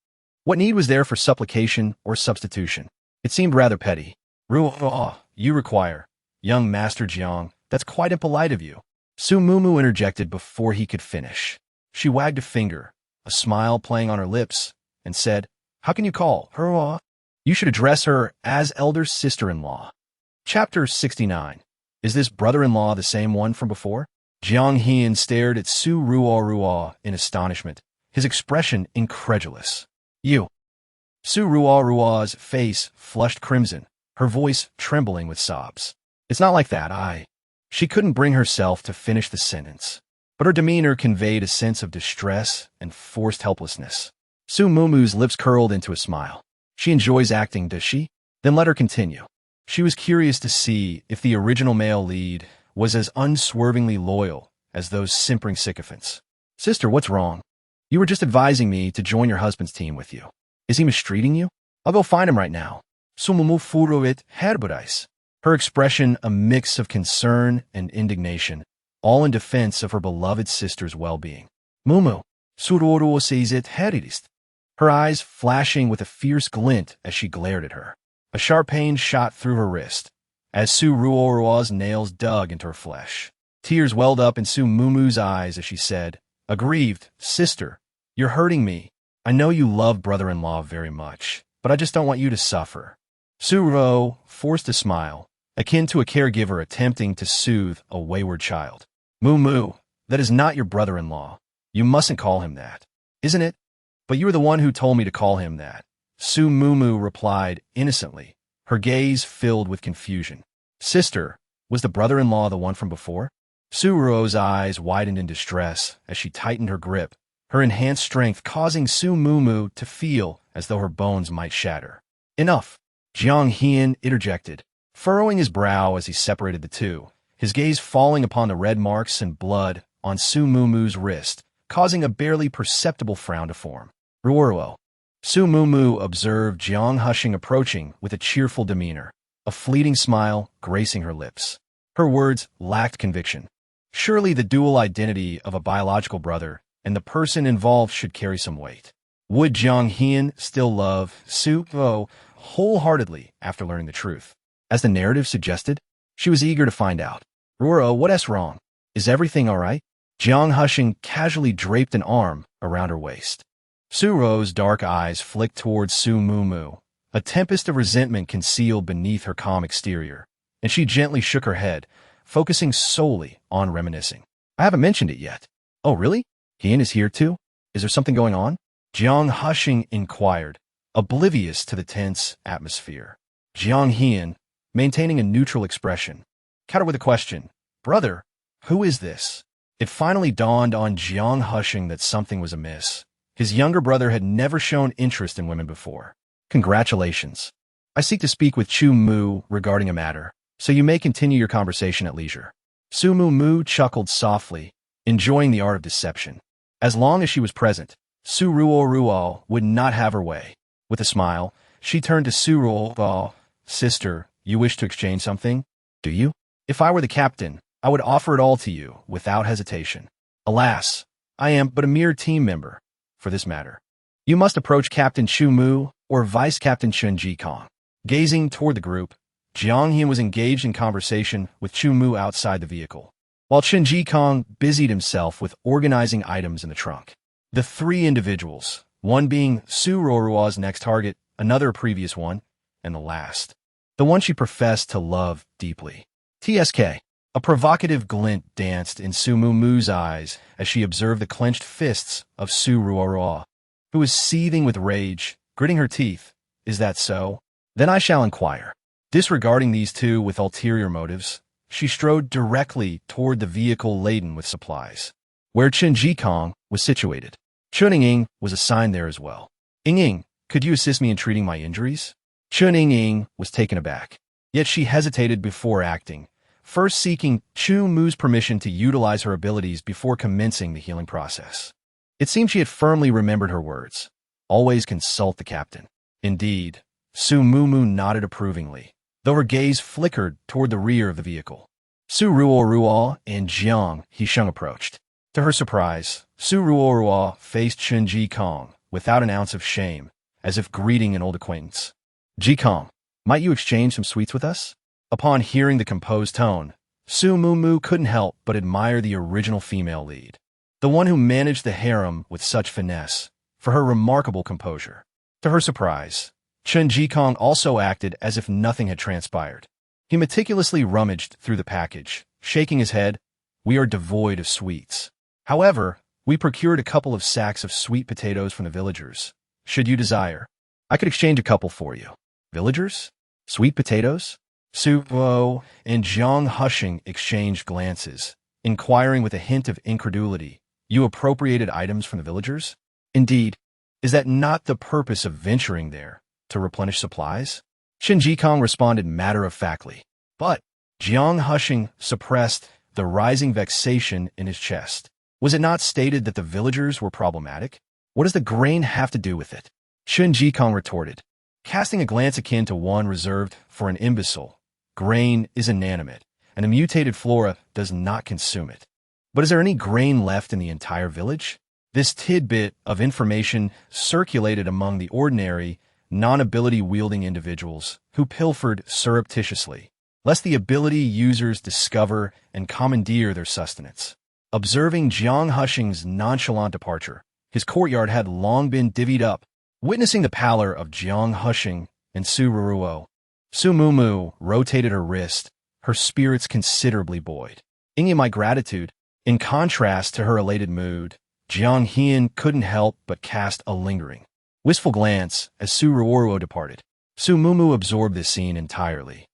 what need was there for supplication or substitution? It seemed rather petty. Ruo, you require. Young Master Jiang, that's quite impolite of you. Su Mumu interjected before he could finish. She wagged a finger, a smile playing on her lips, and said, How can you call her? You should address her as elder sister-in-law. Chapter 69. Is this brother-in-law the same one from before? Jiang Hian stared at Su Ruo in astonishment, his expression incredulous. You. Su Ruo's face flushed crimson, her voice trembling with sobs. It's not like that, She couldn't bring herself to finish the sentence, but her demeanor conveyed a sense of distress and forced helplessness. Su Mumu's lips curled into a smile. She enjoys acting, does she? Then let her continue. She was curious to see if the original male lead was as unswervingly loyal as those simpering sycophants. Sister, what's wrong? You were just advising me to join your husband's team with you. Is he mistreating you? I'll go find him right now. Sumumu furuit herberais. Her expression a mix of concern and indignation, all in defense of her beloved sister's well-being. Mumu, suroro seisit heririst. Her eyes flashing with a fierce glint as she glared at her. A sharp pain shot through her wrist, as Su Ruo's nails dug into her flesh. Tears welled up in Su Mumu's eyes as she said, Aggrieved, sister, you're hurting me. I know you love brother-in-law very much, but I just don't want you to suffer. Su Ruo forced a smile, akin to a caregiver attempting to soothe a wayward child. Mumu, That is not your brother-in-law. You mustn't call him that. Isn't it? But you were the one who told me to call him that. Su Mumu replied innocently, her gaze filled with confusion. Sister, was the brother-in-law the one from before? Su Ruo's eyes widened in distress as she tightened her grip, her enhanced strength causing Su Mumu to feel as though her bones might shatter. Enough! Jiang Hian interjected, furrowing his brow as he separated the two, his gaze falling upon the red marks and blood on Su Mumu's wrist, causing a barely perceptible frown to form. Ruoruo. Su Mumu observed Jiang Hushing approaching with a cheerful demeanor, a fleeting smile gracing her lips. Her words lacked conviction. Surely the dual identity of a biological brother and the person involved should carry some weight. Would Jiang Hian still love Su Ruo wholeheartedly after learning the truth? As the narrative suggested, she was eager to find out. Ruoruo, what's wrong? Is everything all right? Jiang Hushing casually draped an arm around her waist. Su Ruo's dark eyes flicked towards Su Mumu, a tempest of resentment concealed beneath her calm exterior, and she gently shook her head, focusing solely on reminiscing. I haven't mentioned it yet. Oh, really? Hian is here too? Is there something going on? Jiang Hushing inquired, oblivious to the tense atmosphere. Jiang Hian, maintaining a neutral expression, countered with a question. Brother, who is this? It finally dawned on Jiang Hushing that something was amiss. His younger brother had never shown interest in women before. Congratulations. I seek to speak with Chu Mu regarding a matter, so you may continue your conversation at leisure. Su Mumu chuckled softly, enjoying the art of deception. As long as she was present, Su Ruo would not have her way. With a smile, she turned to Su Ruo. Sister, you wish to exchange something? Do you? If I were the captain, I would offer it all to you without hesitation. Alas, I am but a mere team member for this matter. You must approach Captain Chu Mu or Vice Captain Chen Jikong. Gazing toward the group, Jiang Hian was engaged in conversation with Chu Mu outside the vehicle, while Chen Jikong busied himself with organizing items in the trunk. The three individuals, one being Su Ruoruo's next target, another a previous one, and the last, the one she professed to love deeply. TSK. A provocative glint danced in Su Mumu's eyes as she observed the clenched fists of Su Ruoruo, who was seething with rage, gritting her teeth. Is that so? Then I shall inquire. Disregarding these two with ulterior motives, she strode directly toward the vehicle laden with supplies, where Chen Jikong was situated. Chen Ying was assigned there as well. Ying, could you assist me in treating my injuries? Chen Ying was taken aback, yet she hesitated before acting, first seeking Chu Mu's permission to utilize her abilities before commencing the healing process. It seemed she had firmly remembered her words. Always consult the captain. Indeed, Su Mumu nodded approvingly, though her gaze flickered toward the rear of the vehicle. Su Ruoruo and Jiang Hisheng approached. To her surprise, Su Ruoruo faced Chen Jikong without an ounce of shame, as if greeting an old acquaintance. Jikong, might you exchange some sweets with us? Upon hearing the composed tone, Su Mumu couldn't help but admire the original female lead, the one who managed the harem with such finesse, for her remarkable composure. To her surprise, Chen Jikong also acted as if nothing had transpired. He meticulously rummaged through the package, shaking his head. We are devoid of sweets. However, we procured a couple of sacks of sweet potatoes from the villagers. Should you desire, I could exchange a couple for you. Villagers? Sweet potatoes? Su Ruo and Jiang Hushing exchanged glances, inquiring with a hint of incredulity. You appropriated items from the villagers? Indeed, is that not the purpose of venturing there, to replenish supplies? Chen Jikong responded matter-of-factly, but Jiang Hushing suppressed the rising vexation in his chest. Was it not stated that the villagers were problematic? What does the grain have to do with it? Chen Jikong retorted, casting a glance akin to one reserved for an imbecile. Grain is inanimate, and a mutated flora does not consume it. But is there any grain left in the entire village? This tidbit of information circulated among the ordinary, non-ability-wielding individuals who pilfered surreptitiously, lest the ability users discover and commandeer their sustenance. Observing Jiang Hushing's nonchalant departure, his courtyard had long been divvied up. Witnessing the pallor of Jiang Hushing and Su Ruoruo, Su Mumu rotated her wrist, her spirits considerably buoyed. In my gratitude, In contrast to her elated mood, Jiang Hian couldn't help but cast a lingering, wistful glance as Su Ruoruo departed. Su Mumu absorbed this scene entirely,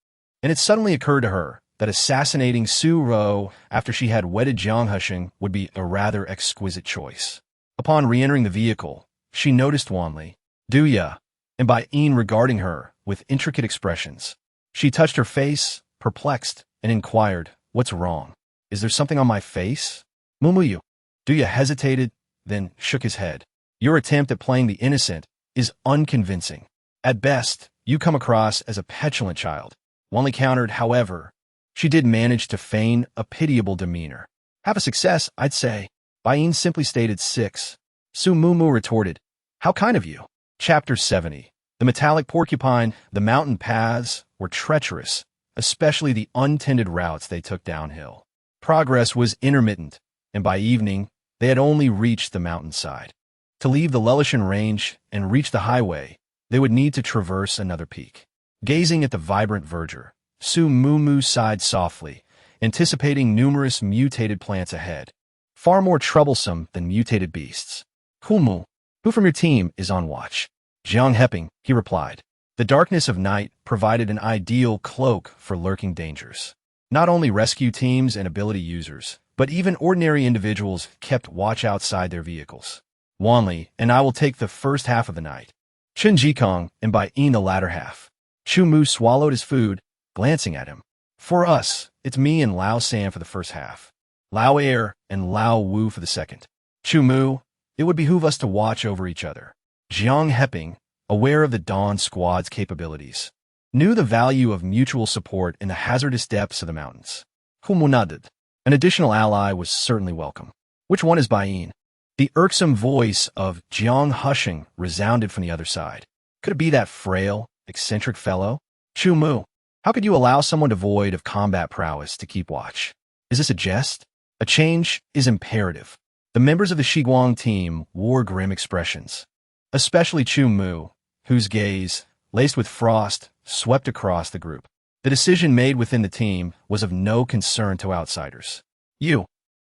and it suddenly occurred to her that assassinating Su Ro after she had wedded Jiang Husheng would be a rather exquisite choice. Upon re-entering the vehicle, she noticed Wanli, Duya, and Bai Yin regarding her with intricate expressions. She touched her face, perplexed, and inquired, "What's wrong? Is there something on my face?" Mumuyu. Duya hesitated, then shook his head. "Your attempt at playing the innocent is unconvincing. At best, you come across as a petulant child." Wanli countered, however. She did manage to feign a pitiable demeanor. "Have a success, I'd say." Bai Yin simply stated 6. Su Mumu retorted, "How kind of you." Chapter 70. The metallic porcupine, the mountain paths were treacherous, especially the untended routes they took downhill. Progress was intermittent, and by evening, they had only reached the mountainside. To leave the Lelishan Range and reach the highway, they would need to traverse another peak. Gazing at the vibrant verdure, Su Mumu sighed softly, anticipating numerous mutated plants ahead, far more troublesome than mutated beasts. "Kumu, who from your team is on watch?" "Jiang Heping," he replied. The darkness of night provided an ideal cloak for lurking dangers. Not only rescue teams and ability users, but even ordinary individuals kept watch outside their vehicles. "Wanli and I will take the first half of the night. Chen Jikong and Bai Yin the latter half." Chu Mu swallowed his food, glancing at him. "For us, it's me and Lao San for the first half. Lao Air and Lao Wu for the second. Chu Mu, it would behoove us to watch over each other." Jiang Heping, aware of the Dawn Squad's capabilities, knew the value of mutual support in the hazardous depths of the mountains. Kumu nodded. An additional ally was certainly welcome. "Which one is Bai Yin?" The irksome voice of Jiang Husheng resounded from the other side. Could it be that frail, eccentric fellow? "Chu Mu, how could you allow someone devoid of combat prowess to keep watch? Is this a jest? A change is imperative." The members of the Shiguang team wore grim expressions, especially Chu Mu, whose gaze, laced with frost, swept across the group. The decision made within the team was of no concern to outsiders. "You,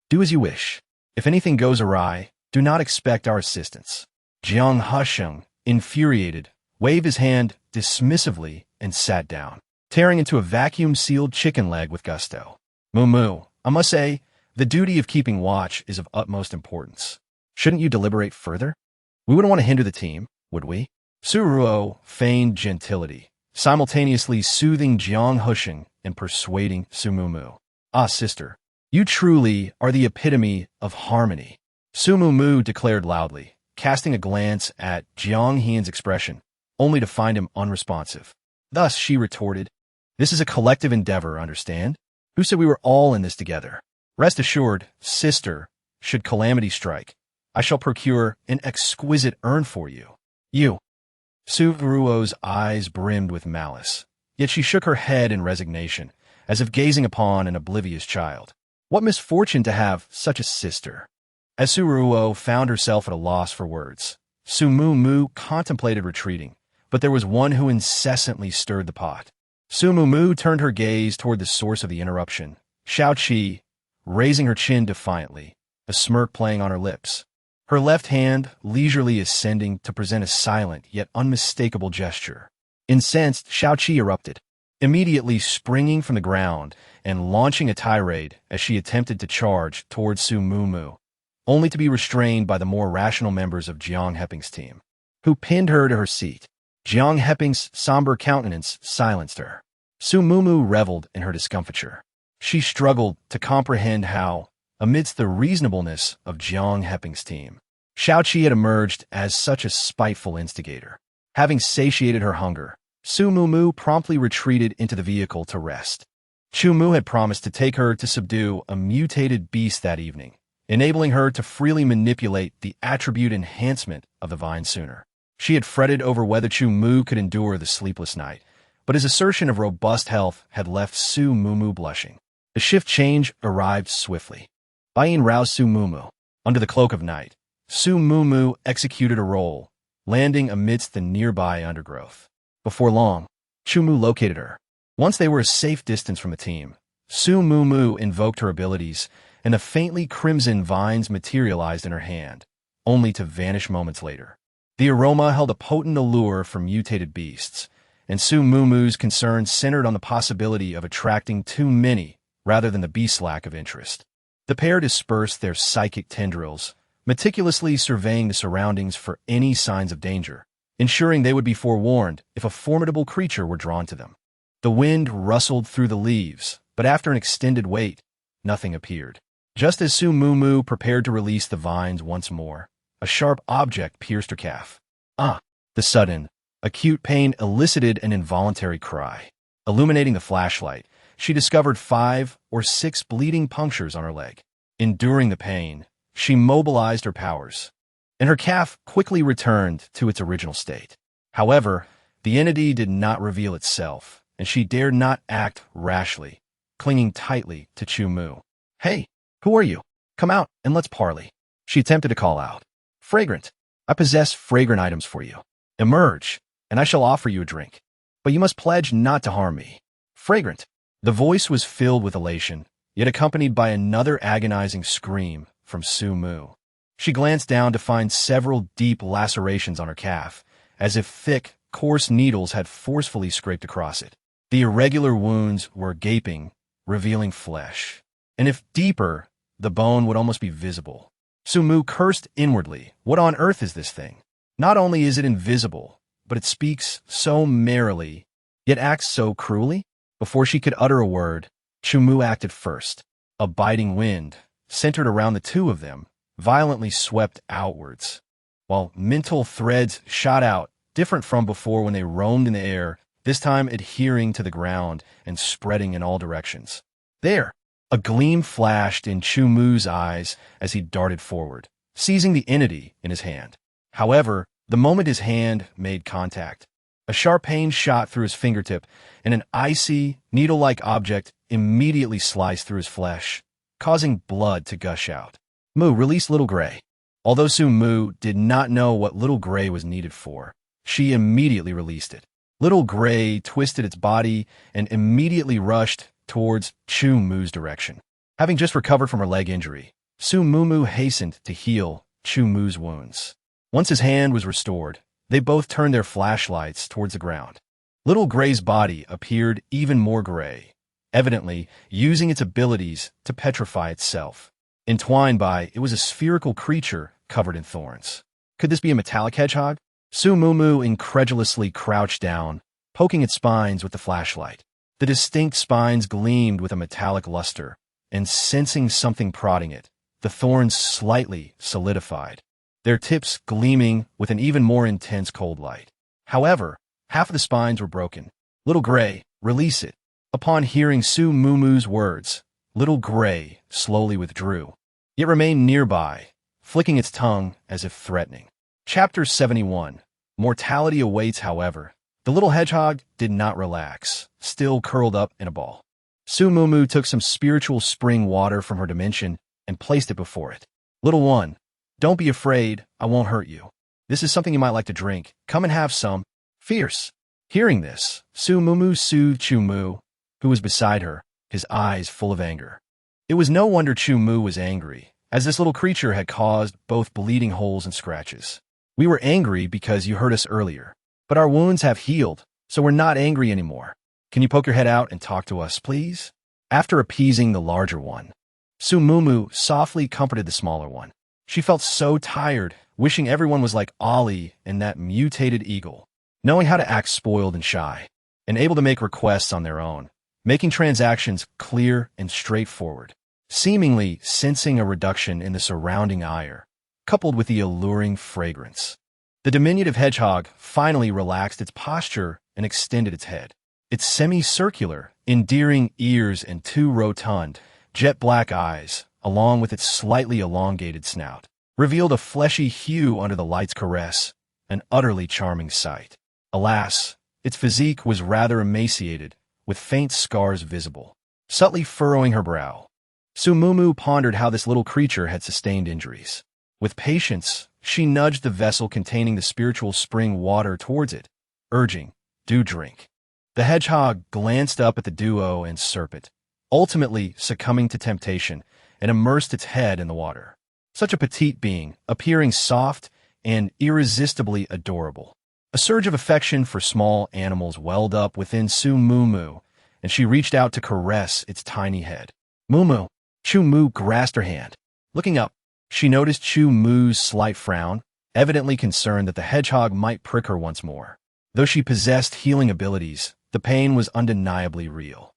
do as you wish. If anything goes awry, do not expect our assistance." Jiang Husheng, infuriated, waved his hand dismissively and sat down, tearing into a vacuum-sealed chicken leg with gusto. "Mumu, I must say, the duty of keeping watch is of utmost importance. Shouldn't you deliberate further? We wouldn't want to hinder the team, would we?" Su Ruo feigned gentility, simultaneously soothing Jiang Husheng and persuading Su Mumu. "Ah, sister, you truly are the epitome of harmony," Su Mumu declared loudly, casting a glance at Jiang Hian's expression, only to find him unresponsive. Thus she retorted, "This is a collective endeavor, understand? Who said we were all in this together? Rest assured, sister, should calamity strike, I shall procure an exquisite urn for you." "You." Su Ruo's eyes brimmed with malice, yet she shook her head in resignation, as if gazing upon an oblivious child. What misfortune to have such a sister! As Su Ruo found herself at a loss for words, Su Mumu contemplated retreating, but there was one who incessantly stirred the pot. Su Mumu turned her gaze toward the source of the interruption, Shao Qi, raising her chin defiantly, a smirk playing on her lips. Her left hand leisurely ascending to present a silent yet unmistakable gesture. Incensed, Shao Qi erupted, immediately springing from the ground and launching a tirade as she attempted to charge towards Su Mumu, only to be restrained by the more rational members of Jiang Heping's team, who pinned her to her seat. Jiang Heping's somber countenance silenced her. Su Mumu reveled in her discomfiture. She struggled to comprehend how, amidst the reasonableness of Jiang Heping's team, Shao Qi had emerged as such a spiteful instigator. Having satiated her hunger, Su Mumu promptly retreated into the vehicle to rest. Chu Mu had promised to take her to subdue a mutated beast that evening, enabling her to freely manipulate the attribute enhancement of the vine sooner. She had fretted over whether Chu Mu could endure the sleepless night, but his assertion of robust health had left Su Mumu blushing. The shift change arrived swiftly. Bai Yin roused Su Mumu. Under the cloak of night, Su Mumu executed a roll, landing amidst the nearby undergrowth. Before long, Chu Mu located her. Once they were a safe distance from the team, Su Mumu invoked her abilities and the faintly crimson vines materialized in her hand, only to vanish moments later. The aroma held a potent allure for mutated beasts, and Su Mumu's concerns centered on the possibility of attracting too many rather than the beast's lack of interest. The pair dispersed their psychic tendrils, meticulously surveying the surroundings for any signs of danger, ensuring they would be forewarned if a formidable creature were drawn to them. The wind rustled through the leaves, but after an extended wait, nothing appeared. Just as Su Mumu prepared to release the vines once more, a sharp object pierced her calf. Ah! The sudden, acute pain elicited an involuntary cry. Illuminating the flashlight, she discovered 5 or 6 bleeding punctures on her leg. Enduring the pain, she mobilized her powers, and her calf quickly returned to its original state. However, the entity did not reveal itself, and she dared not act rashly, clinging tightly to Chu Mu. "Hey, who are you? Come out and let's parley," she attempted to call out. "Fragrant. I possess fragrant items for you. Emerge, and I shall offer you a drink. But you must pledge not to harm me." Fragrant. The voice was filled with elation, yet accompanied by another agonizing scream from Su Mu. She glanced down to find several deep lacerations on her calf, as if thick, coarse needles had forcefully scraped across it. The irregular wounds were gaping, revealing flesh. And if deeper, the bone would almost be visible. Su Mu cursed inwardly. What on earth is this thing? Not only is it invisible, but it speaks so merrily, yet acts so cruelly. Before she could utter a word, Chu Mu acted first. A biting wind, centered around the two of them, violently swept outwards, while mental threads shot out, different from before when they roamed in the air, this time adhering to the ground and spreading in all directions. There! A gleam flashed in Chu Mu's eyes as he darted forward, seizing the entity in his hand. However, the moment his hand made contact, a sharp pain shot through his fingertip, and an icy, needle-like object immediately sliced through his flesh, causing blood to gush out. Mu, release Little Gray. Although Su Mu did not know what Little Gray was needed for, she immediately released it. Little Gray twisted its body and immediately rushed towards Chu Mu's direction. Having just recovered from her leg injury, Su Mumu hastened to heal Chu Mu's wounds. Once his hand was restored, they both turned their flashlights towards the ground. Little Gray's body appeared even more gray, evidently using its abilities to petrify itself. Entwined by, it was a spherical creature covered in thorns. Could this be a metallic hedgehog? Su Mumu incredulously crouched down, poking its spines with the flashlight. The distinct spines gleamed with a metallic luster, and sensing something prodding it, the thorns slightly solidified, their tips gleaming with an even more intense cold light. However, half of the spines were broken. Little Gray, release it. Upon hearing Su Mumu's words, Little Gray slowly withdrew. It remained nearby, flicking its tongue as if threatening. Chapter 71. Mortality awaits, however. The little hedgehog did not relax, still curled up in a ball. Su Mumu took some spiritual spring water from her dimension and placed it before it. Little one, don't be afraid, I won't hurt you. This is something you might like to drink. Come and have some. Fierce. Hearing this, Su Mumu soothed Chu Mu, who was beside her, his eyes full of anger. It was no wonder Chu Mu was angry, as this little creature had caused both bleeding holes and scratches. We were angry because you hurt us earlier, but our wounds have healed, so we're not angry anymore. Can you poke your head out and talk to us, please? After appeasing the larger one, Su Mumu softly comforted the smaller one. She felt so tired, wishing everyone was like Ollie and that mutated eagle, knowing how to act spoiled and shy, and able to make requests on their own, making transactions clear and straightforward, seemingly sensing a reduction in the surrounding ire, coupled with the alluring fragrance. The diminutive hedgehog finally relaxed its posture and extended its head. Its semicircular, endearing ears and 2 rotund, jet-black eyes, along with its slightly elongated snout, revealed a fleshy hue under the light's caress, an utterly charming sight. Alas, its physique was rather emaciated, with faint scars visible, subtly furrowing her brow. Su Mumu pondered how this little creature had sustained injuries. With patience, she nudged the vessel containing the spiritual spring water towards it, urging, "Do drink." The hedgehog glanced up at the duo and serpent, ultimately succumbing to temptation and immersed its head in the water. Such a petite being, appearing soft and irresistibly adorable. A surge of affection for small animals welled up within Su Mumu, and she reached out to caress its tiny head. Mumu. Chu Mu grasped her hand. Looking up, she noticed Chu Mu's slight frown, evidently concerned that the hedgehog might prick her once more. Though she possessed healing abilities, the pain was undeniably real.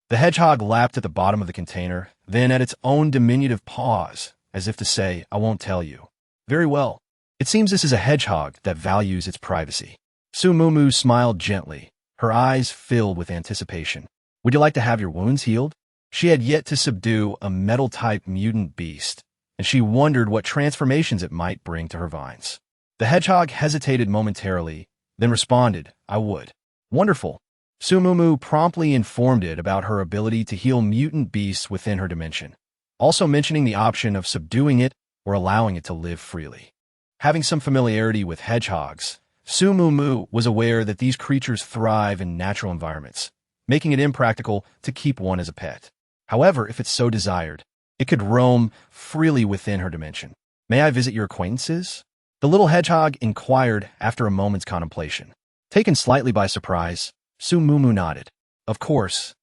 The hedgehog lapped at the bottom of the container, then at its own diminutive paws, as if to say, I won't tell you. Very well. It seems this is a hedgehog that values its privacy. Su Mumu smiled gently, her eyes filled with anticipation. Would you like to have your wounds healed? She had yet to subdue a metal-type mutant beast, and she wondered what transformations it might bring to her vines. The hedgehog hesitated momentarily, then responded, I would. Wonderful. Su Mumu promptly informed it about her ability to heal mutant beasts within her dimension, also mentioning the option of subduing it or allowing it to live freely. Having some familiarity with hedgehogs, Su Mumu was aware that these creatures thrive in natural environments, making it impractical to keep one as a pet. However, if it so desired, it could roam freely within her dimension. May I visit your acquaintances? The little hedgehog inquired after a moment's contemplation. Taken slightly by surprise, Su Mumu nodded. Of course,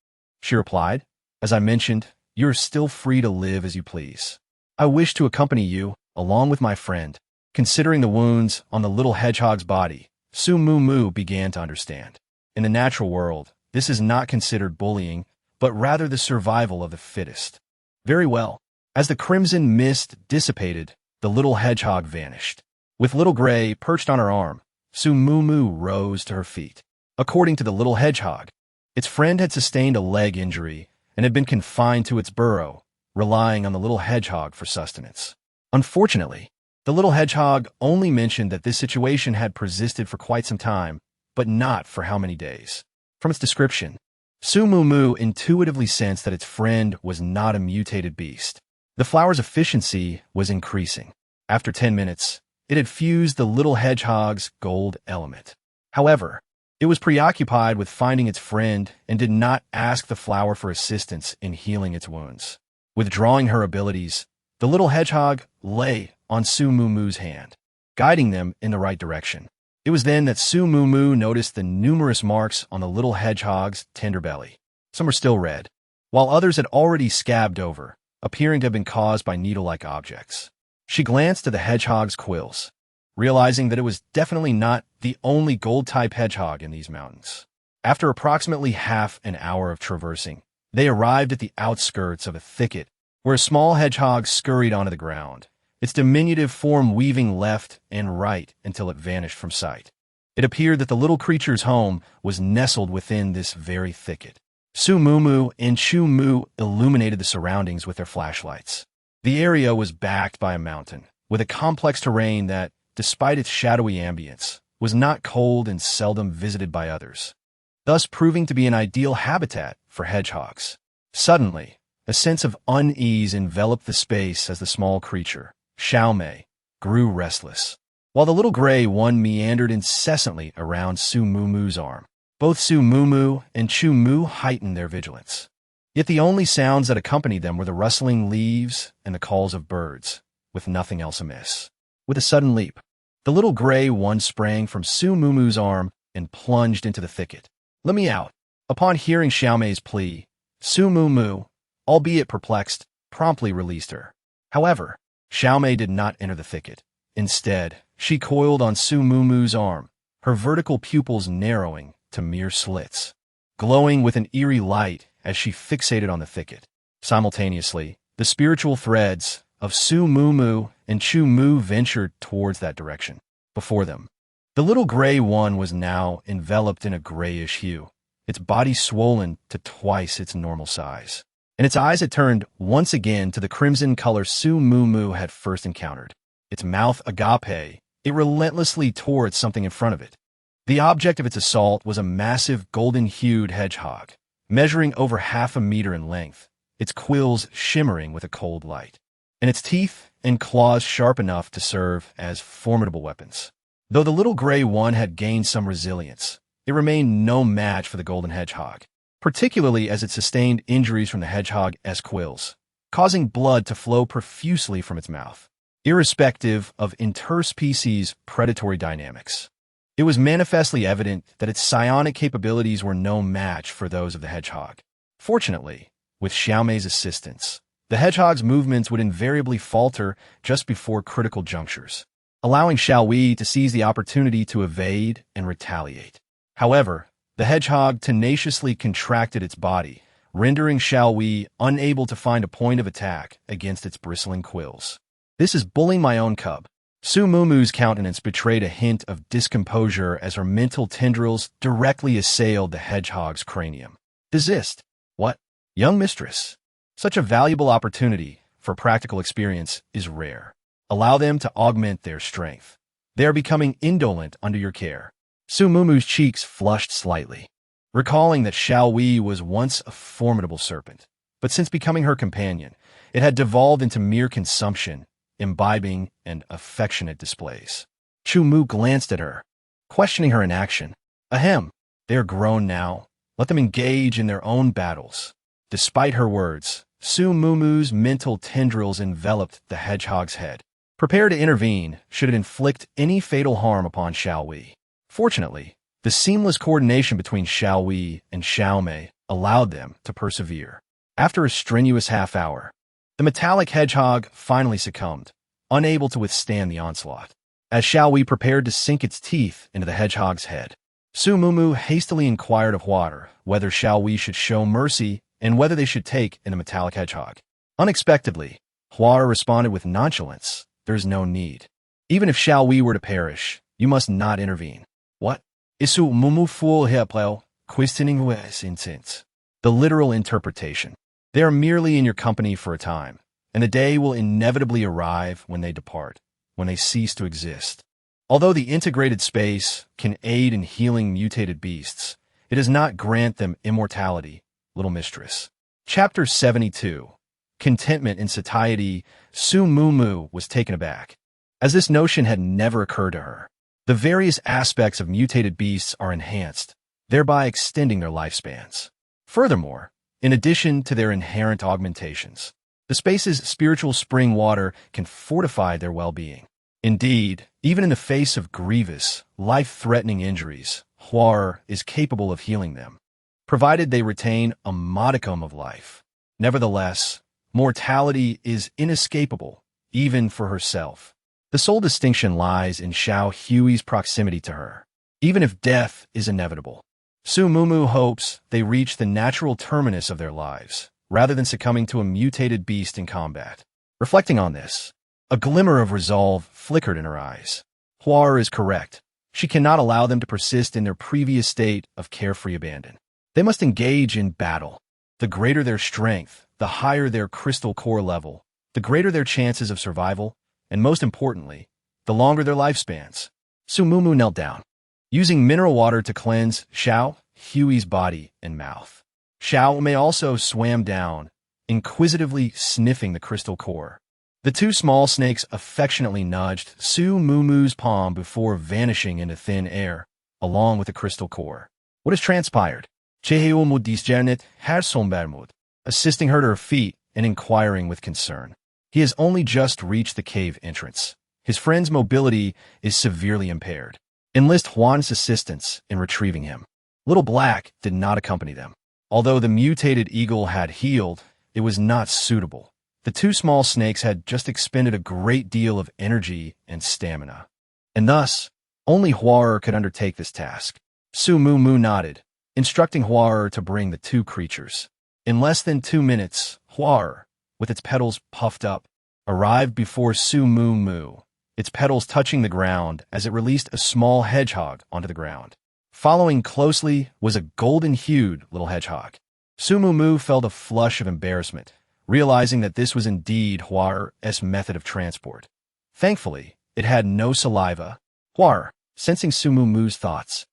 she replied. As I mentioned, you are still free to live as you please. I wish to accompany you, along with my friend. Considering the wounds on the little hedgehog's body, Su Mumu began to understand. In the natural world, this is not considered bullying, but rather the survival of the fittest. Very well. As the crimson mist dissipated, the little hedgehog vanished. With Little Gray perched on her arm, Su Mumu rose to her feet. According to the little hedgehog, its friend had sustained a leg injury and had been confined to its burrow, relying on the little hedgehog for sustenance. Unfortunately, the little hedgehog only mentioned that this situation had persisted for quite some time, but not for how many days. From its description, Su Mumu intuitively sensed that its friend was not a mutated beast. The flower's efficiency was increasing. After 10 minutes, it had fused the little hedgehog's gold element. However, it was preoccupied with finding its friend and did not ask the flower for assistance in healing its wounds. Withdrawing her abilities, the little hedgehog lay on Su Mumu's hand, guiding them in the right direction. It was then that Su Mumu noticed the numerous marks on the little hedgehog's tender belly. Some were still red, while others had already scabbed over, appearing to have been caused by needle-like objects. She glanced at the hedgehog's quills, realizing that it was definitely not the only gold-type hedgehog in these mountains. After approximately half an hour of traversing, they arrived at the outskirts of a thicket where a small hedgehog scurried onto the ground, its diminutive form weaving left and right until it vanished from sight. It appeared that the little creature's home was nestled within this very thicket. Su Mumu and Chu Mu illuminated the surroundings with their flashlights. The area was backed by a mountain, with a complex terrain that, despite its shadowy ambience, was not cold and seldom visited by others, thus proving to be an ideal habitat for hedgehogs. Suddenly, a sense of unease enveloped the space as the small creature, Xiaomei, grew restless. While the little gray one meandered incessantly around Su Mumu's arm, both Su Mumu and Chu Mu heightened their vigilance. Yet the only sounds that accompanied them were the rustling leaves and the calls of birds, with nothing else amiss. With a sudden leap, the little gray one sprang from Su Mumu's arm and plunged into the thicket. Let me out. Upon hearing Xiaomei's plea, Su Mumu, albeit perplexed, promptly released her. However, Xiaomei did not enter the thicket. Instead, she coiled on Su Mumu's arm, her vertical pupils narrowing to mere slits, glowing with an eerie light as she fixated on the thicket. Simultaneously, the spiritual threads of Su Mumu and Chu Mu ventured towards that direction. Before them, the little gray one was now enveloped in a grayish hue, its body swollen to twice its normal size, and its eyes had turned once again to the crimson color Su Mumu had first encountered. Its mouth agape, it relentlessly tore at something in front of it. The object of its assault was a massive golden-hued hedgehog, measuring over 1/2 meter in length, its quills shimmering with a cold light, and its teeth and claws sharp enough to serve as formidable weapons. Though the little gray one had gained some resilience, it remained no match for the golden hedgehog, particularly as it sustained injuries from the hedgehog's quills, causing blood to flow profusely from its mouth, irrespective of interspecies predatory dynamics. It was manifestly evident that its psionic capabilities were no match for those of the hedgehog. Fortunately, with Xiaomei's assistance, the hedgehog's movements would invariably falter just before critical junctures, allowing Xiao Wei to seize the opportunity to evade and retaliate. However, the hedgehog tenaciously contracted its body, rendering Xiao Wei unable to find a point of attack against its bristling quills. "This is bullying my own cub." Su Mumu's countenance betrayed a hint of discomposure as her mental tendrils directly assailed the hedgehog's cranium. "Desist. What? Young mistress. Such a valuable opportunity for practical experience is rare. Allow them to augment their strength. They are becoming indolent under your care." Su Mumu's cheeks flushed slightly, recalling that Xiao Wei was once a formidable serpent, but since becoming her companion, it had devolved into mere consumption, imbibing, and affectionate displays. Chu Mu glanced at her, questioning her inaction. "Ahem, they are grown now. Let them engage in their own battles." Despite her words, Su Mumu's mental tendrils enveloped the hedgehog's head, prepared to intervene should it inflict any fatal harm upon Xiao Wei. Fortunately, the seamless coordination between Xiao Wei and Xiaomei allowed them to persevere. After a strenuous half-hour, the metallic hedgehog finally succumbed, unable to withstand the onslaught. As Xiao Wei prepared to sink its teeth into the hedgehog's head, Su Mumu hastily inquired of Huar whether Xiao Wei should show mercy and whether they should take in the metallic hedgehog. Unexpectedly, Huar responded with nonchalance, "There is no need. Even if Xiao Wei were to perish, you must not intervene." "What? Isu Mumu fool hepleo, questioning wes intent." The literal interpretation. They are merely in your company for a time, and the day will inevitably arrive when they depart, when they cease to exist. Although the integrated space can aid in healing mutated beasts, it does not grant them immortality, little mistress. Chapter 72. Contentment in Satiety. Su Mumu was taken aback, as this notion had never occurred to her. The various aspects of mutated beasts are enhanced, thereby extending their lifespans. Furthermore, in addition to their inherent augmentations, the space's spiritual spring water can fortify their well-being. Indeed, even in the face of grievous, life-threatening injuries, Huar is capable of healing them, provided they retain a modicum of life. Nevertheless, mortality is inescapable, even for herself. The sole distinction lies in Xiao Hui's proximity to her. Even if death is inevitable, Su Mumu hopes they reach the natural terminus of their lives, rather than succumbing to a mutated beast in combat. Reflecting on this, a glimmer of resolve flickered in her eyes. Huar is correct. She cannot allow them to persist in their previous state of carefree abandon. They must engage in battle. The greater their strength, the higher their crystal core level, the greater their chances of survival, and most importantly, the longer their lifespans. Su Mumu knelt down, using mineral water to cleanse Xiao Hui's body and mouth. Xiao Mei also swam down, inquisitively sniffing the crystal core. The two small snakes affectionately nudged Su Mumu's palm before vanishing into thin air, along with the crystal core. "What has transpired?" Cheheumu discernet Hersombermud, assisting her to her feet and inquiring with concern. "He has only just reached the cave entrance. His friend's mobility is severely impaired. Enlist Juan's assistance in retrieving him." Little Black did not accompany them. Although the mutated eagle had healed, it was not suitable. The two small snakes had just expended a great deal of energy and stamina, and thus, only Huar could undertake this task. Su Mumu nodded, instructing Huar to bring the two creatures. In less than 2 minutes, Huar, with its petals puffed up, arrived before Su Mumu, its petals touching the ground as it released a small hedgehog onto the ground. Following closely was a golden-hued little hedgehog. Su Mumu felt a flush of embarrassment, realizing that this was indeed Huar's method of transport. Thankfully, it had no saliva. Huar, sensing Su Mumu's thoughts,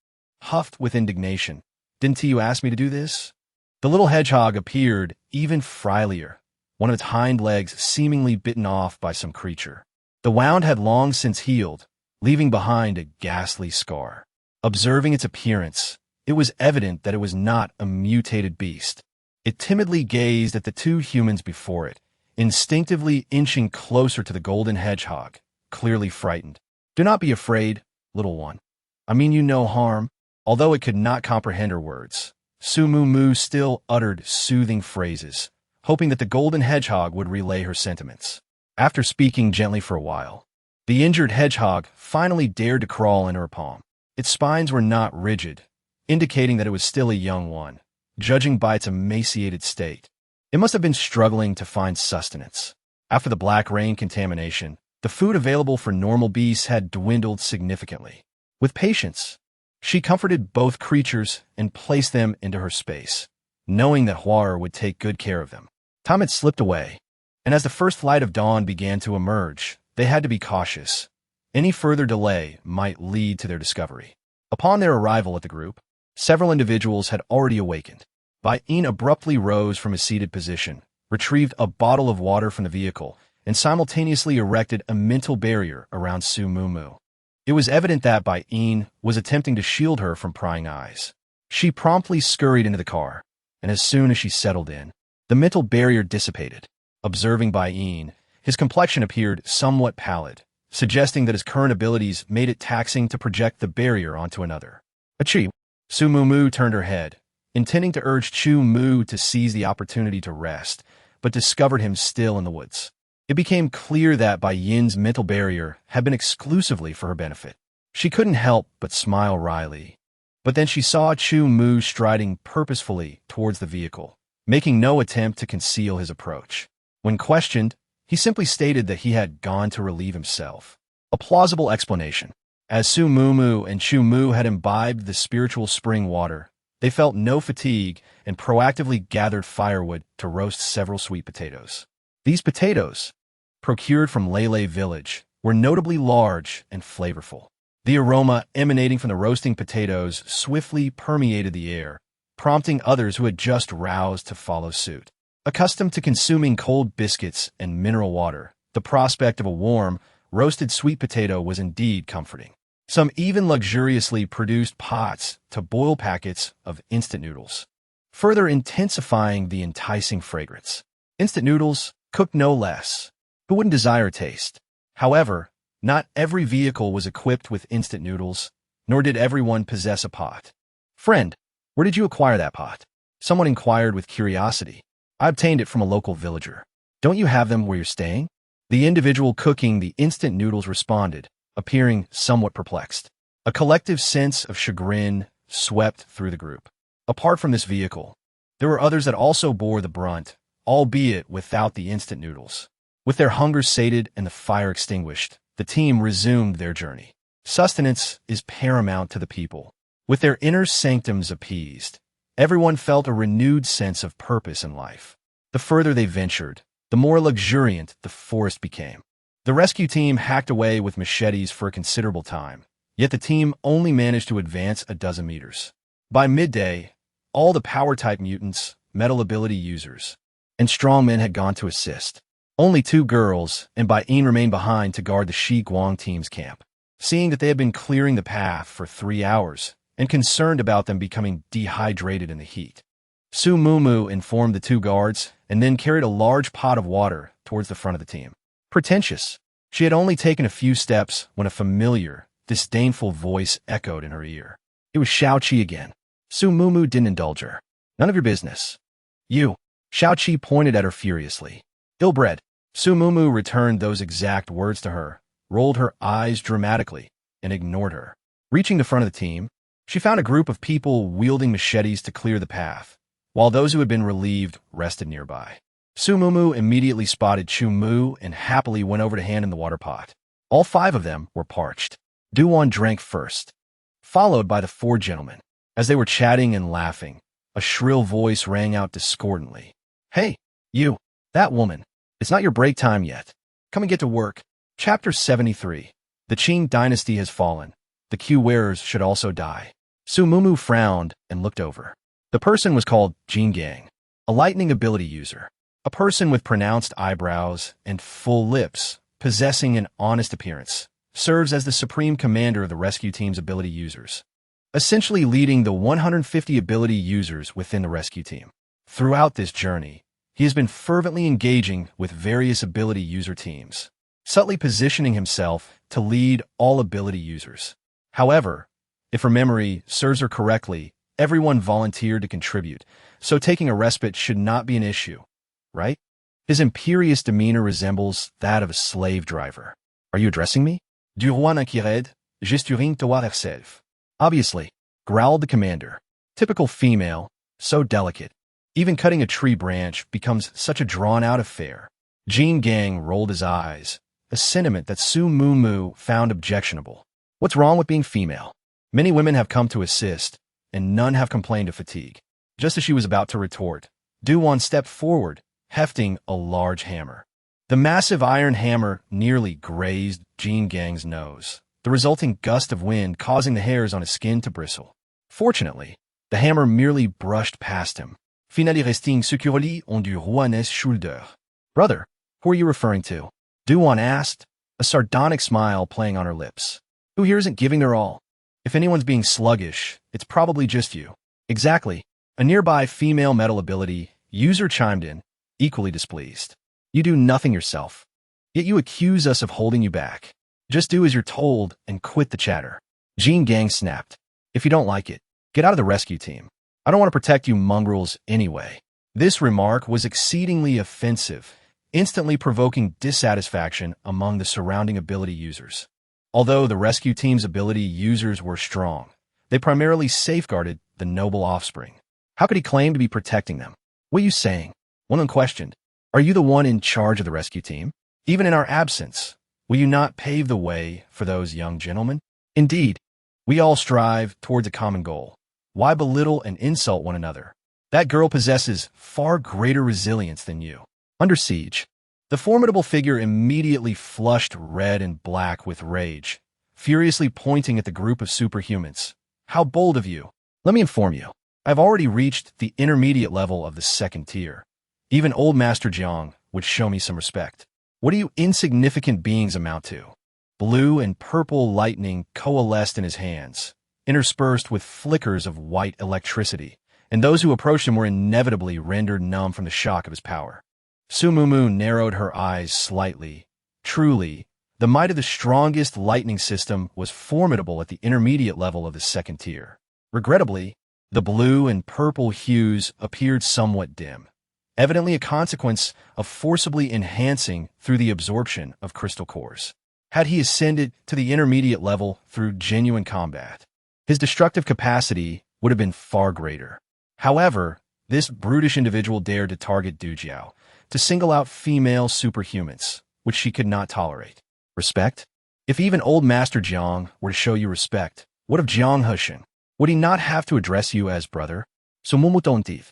huffed with indignation. "Didn't you ask me to do this?" The little hedgehog appeared even frilier, one of its hind legs seemingly bitten off by some creature. The wound had long since healed, leaving behind a ghastly scar. Observing its appearance, it was evident that it was not a mutated beast. It timidly gazed at the two humans before it, instinctively inching closer to the golden hedgehog, clearly frightened. "Do not be afraid, little one. I mean you no harm." Although it could not comprehend her words, Su Mu still uttered soothing phrases, hoping that the golden hedgehog would relay her sentiments. After speaking gently for a while, the injured hedgehog finally dared to crawl into her palm. Its spines were not rigid, indicating that it was still a young one, judging by its emaciated state. It must have been struggling to find sustenance. After the black rain contamination, the food available for normal beasts had dwindled significantly. With patience, she comforted both creatures and placed them into her space, knowing that Huar would take good care of them. Time had slipped away, and as the first light of dawn began to emerge, they had to be cautious. Any further delay might lead to their discovery. Upon their arrival at the group, several individuals had already awakened. Bai-in abruptly rose from his seated position, retrieved a bottle of water from the vehicle, and simultaneously erected a mental barrier around Su Mu. It was evident that Bai-in was attempting to shield her from prying eyes. She promptly scurried into the car, and as soon as she settled in, the mental barrier dissipated. Observing Bai-in, his complexion appeared somewhat pallid, suggesting that his current abilities made it taxing to project the barrier onto another. Achi! Su Mu turned her head, intending to urge Chu Mu to seize the opportunity to rest, but discovered him still in the woods. It became clear that Bai-in's mental barrier had been exclusively for her benefit. She couldn't help but smile wryly. But then she saw Chu Mu striding purposefully towards the vehicle, making no attempt to conceal his approach. When questioned, he simply stated that he had gone to relieve himself. A plausible explanation. As Su Mu and Chu Mu had imbibed the spiritual spring water, they felt no fatigue and proactively gathered firewood to roast several sweet potatoes. These potatoes, procured from Lele village, were notably large and flavorful. The aroma emanating from the roasting potatoes swiftly permeated the air, prompting others who had just roused to follow suit. Accustomed to consuming cold biscuits and mineral water, the prospect of a warm, roasted sweet potato was indeed comforting. Some even luxuriously produced pots to boil packets of instant noodles, further intensifying the enticing fragrance. Instant noodles, cooked no less. Who wouldn't desire a taste? However, not every vehicle was equipped with instant noodles, nor did everyone possess a pot. "Friend, where did you acquire that pot?" Someone inquired with curiosity. "I obtained it from a local villager." "Don't you have them where you're staying?" The individual cooking the instant noodles responded, appearing somewhat perplexed. A collective sense of chagrin swept through the group. Apart from this vehicle, there were others that also bore the brunt, albeit without the instant noodles. With their hunger sated and the fire extinguished, the team resumed their journey. Sustenance is paramount to the people. With their inner sanctums appeased, everyone felt a renewed sense of purpose in life. The further they ventured, the more luxuriant the forest became. The rescue team hacked away with machetes for a considerable time, yet the team only managed to advance a dozen meters. By midday, all the power-type mutants, metal ability users, and strongmen had gone to assist. Only 2 girls and Bai-in remained behind to guard the Shi Guang team's camp. Seeing that they had been clearing the path for 3 hours, and concerned about them becoming dehydrated in the heat, Su Mu informed the 2 guards and then carried a large pot of water towards the front of the team. Pretentious. She had only taken a few steps when a familiar, disdainful voice echoed in her ear. It was Shao Qi again. Su Mu didn't indulge her. "None of your business." "You." Shao Qi pointed at her furiously. "Ill-bred." Su Mu returned those exact words to her, rolled her eyes dramatically, and ignored her. Reaching the front of the team, she found a group of people wielding machetes to clear the path, while those who had been relieved rested nearby. Su Mu immediately spotted Chu Mu and happily went over to hand in the water pot. All 5 of them were parched. Duan drank first, followed by the 4 gentlemen. As they were chatting and laughing, a shrill voice rang out discordantly. "Hey, you, that woman, it's not your break time yet. Come and get to work." Chapter 73. The Qing dynasty has fallen. The Q-wearers should also die. Su Mu frowned and looked over. The person was called Jin Gang, a lightning ability user. A person with pronounced eyebrows and full lips, possessing an honest appearance, serves as the supreme commander of the rescue team's ability users, essentially leading the 150 ability users within the rescue team. Throughout this journey, he has been fervently engaging with various ability user teams, subtly positioning himself to lead all ability users. However, if her memory serves her correctly, everyone volunteered to contribute, so taking a respite should not be an issue, right? His imperious demeanor resembles that of a slave driver. Are you addressing me? Du roi n'inquiète, gesturing toi herself. Obviously, growled the commander. Typical female, so delicate. Even cutting a tree branch becomes such a drawn-out affair. Jean Gang rolled his eyes, a sentiment that Su Mumu found objectionable. What's wrong with being female? Many women have come to assist, and none have complained of fatigue. Just as she was about to retort, Du-won stepped forward, hefting a large hammer. The massive iron hammer nearly grazed Jean Gang's nose, the resulting gust of wind causing the hairs on his skin to bristle. Fortunately, the hammer merely brushed past him, finally resting securely on du roi shoulder. Brother, who are you referring to? Du-won asked, a sardonic smile playing on her lips. Who here isn't giving their all? If anyone's being sluggish, it's probably just you. Exactly. A nearby female metal ability user chimed in, equally displeased. You do nothing yourself. Yet you accuse us of holding you back. Just do as you're told and quit the chatter. Jean Gang snapped. If you don't like it, get out of the rescue team. I don't want to protect you mongrels anyway. This remark was exceedingly offensive, instantly provoking dissatisfaction among the surrounding ability users. Although the rescue team's ability users were strong, they primarily safeguarded the noble offspring. How could he claim to be protecting them? What are you saying? One unquestioned. Are you the one in charge of the rescue team? Even in our absence, will you not pave the way for those young gentlemen? Indeed, we all strive towards a common goal. Why belittle and insult one another? That girl possesses far greater resilience than you. Under siege, the formidable figure immediately flushed red and black with rage, furiously pointing at the group of superhumans. How bold of you! Let me inform you, I've already reached the intermediate level of the second tier. Even old Master Jiang would show me some respect. What do you insignificant beings amount to? Blue and purple lightning coalesced in his hands, interspersed with flickers of white electricity, and those who approached him were inevitably rendered numb from the shock of his power. Su Mumu narrowed her eyes slightly. Truly, the might of the strongest lightning system was formidable at the intermediate level of the second tier. Regrettably, the blue and purple hues appeared somewhat dim, evidently a consequence of forcibly enhancing through the absorption of crystal cores. Had he ascended to the intermediate level through genuine combat, his destructive capacity would have been far greater. However, this brutish individual dared to target Du Jiao, to single out female superhumans, which she could not tolerate. Respect? If even old Master Jiang were to show you respect, what of Jiang Husheng? Would he not have to address you as brother? So Mumutontif.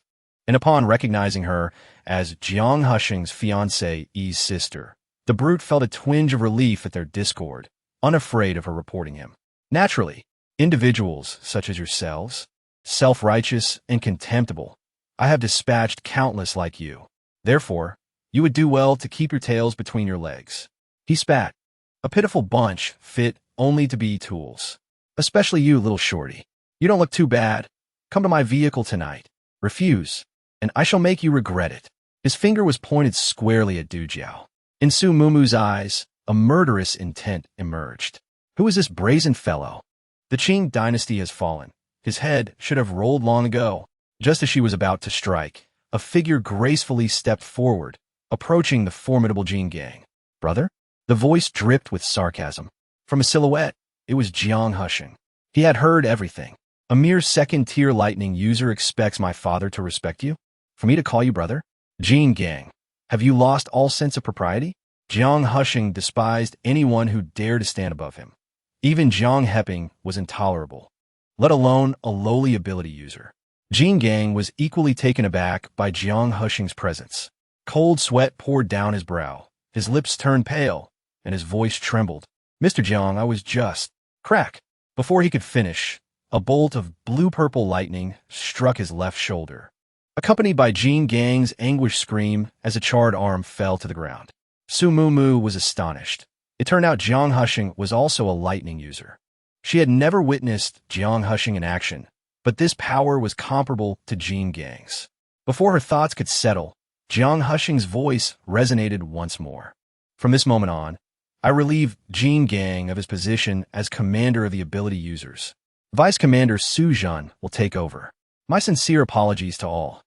And upon recognizing her as Jiang Husheng's fiancée's sister, the brute felt a twinge of relief at their discord, unafraid of her reporting him. Naturally, individuals such as yourselves, self-righteous and contemptible, I have dispatched countless like you. Therefore, you would do well to keep your tails between your legs. He spat. A pitiful bunch fit only to be tools. Especially you, little shorty. You don't look too bad. Come to my vehicle tonight. Refuse, and I shall make you regret it. His finger was pointed squarely at Du Jiao. In Su Mumu's eyes, a murderous intent emerged. Who is this brazen fellow? The Qing dynasty has fallen. His head should have rolled long ago. Just as she was about to strike, a figure gracefully stepped forward, approaching the formidable Jean Gang. Brother? The voice dripped with sarcasm. From a silhouette, it was Jiang Husheng. He had heard everything. A mere second-tier lightning user expects my father to respect you? For me to call you brother? Jean Gang, have you lost all sense of propriety? Jiang Husheng despised anyone who dared to stand above him. Even Jiang Heping was intolerable, let alone a lowly ability user. Jean Gang was equally taken aback by Jiang Husheng's presence. Cold sweat poured down his brow, his lips turned pale, and his voice trembled. Mr. Jiang, I was just... Crack! Before he could finish, a bolt of blue-purple lightning struck his left shoulder, accompanied by Jean Gang's anguished scream as a charred arm fell to the ground. Su Mumu was astonished. It turned out Jiang Husheng was also a lightning user. She had never witnessed Jiang Husheng in action, but this power was comparable to Jean Gang's. Before her thoughts could settle, Jiang Hushing's voice resonated once more. From this moment on, I relieve Jin Gang of his position as commander of the ability users. Vice Commander Su Zhan will take over. My sincere apologies to all.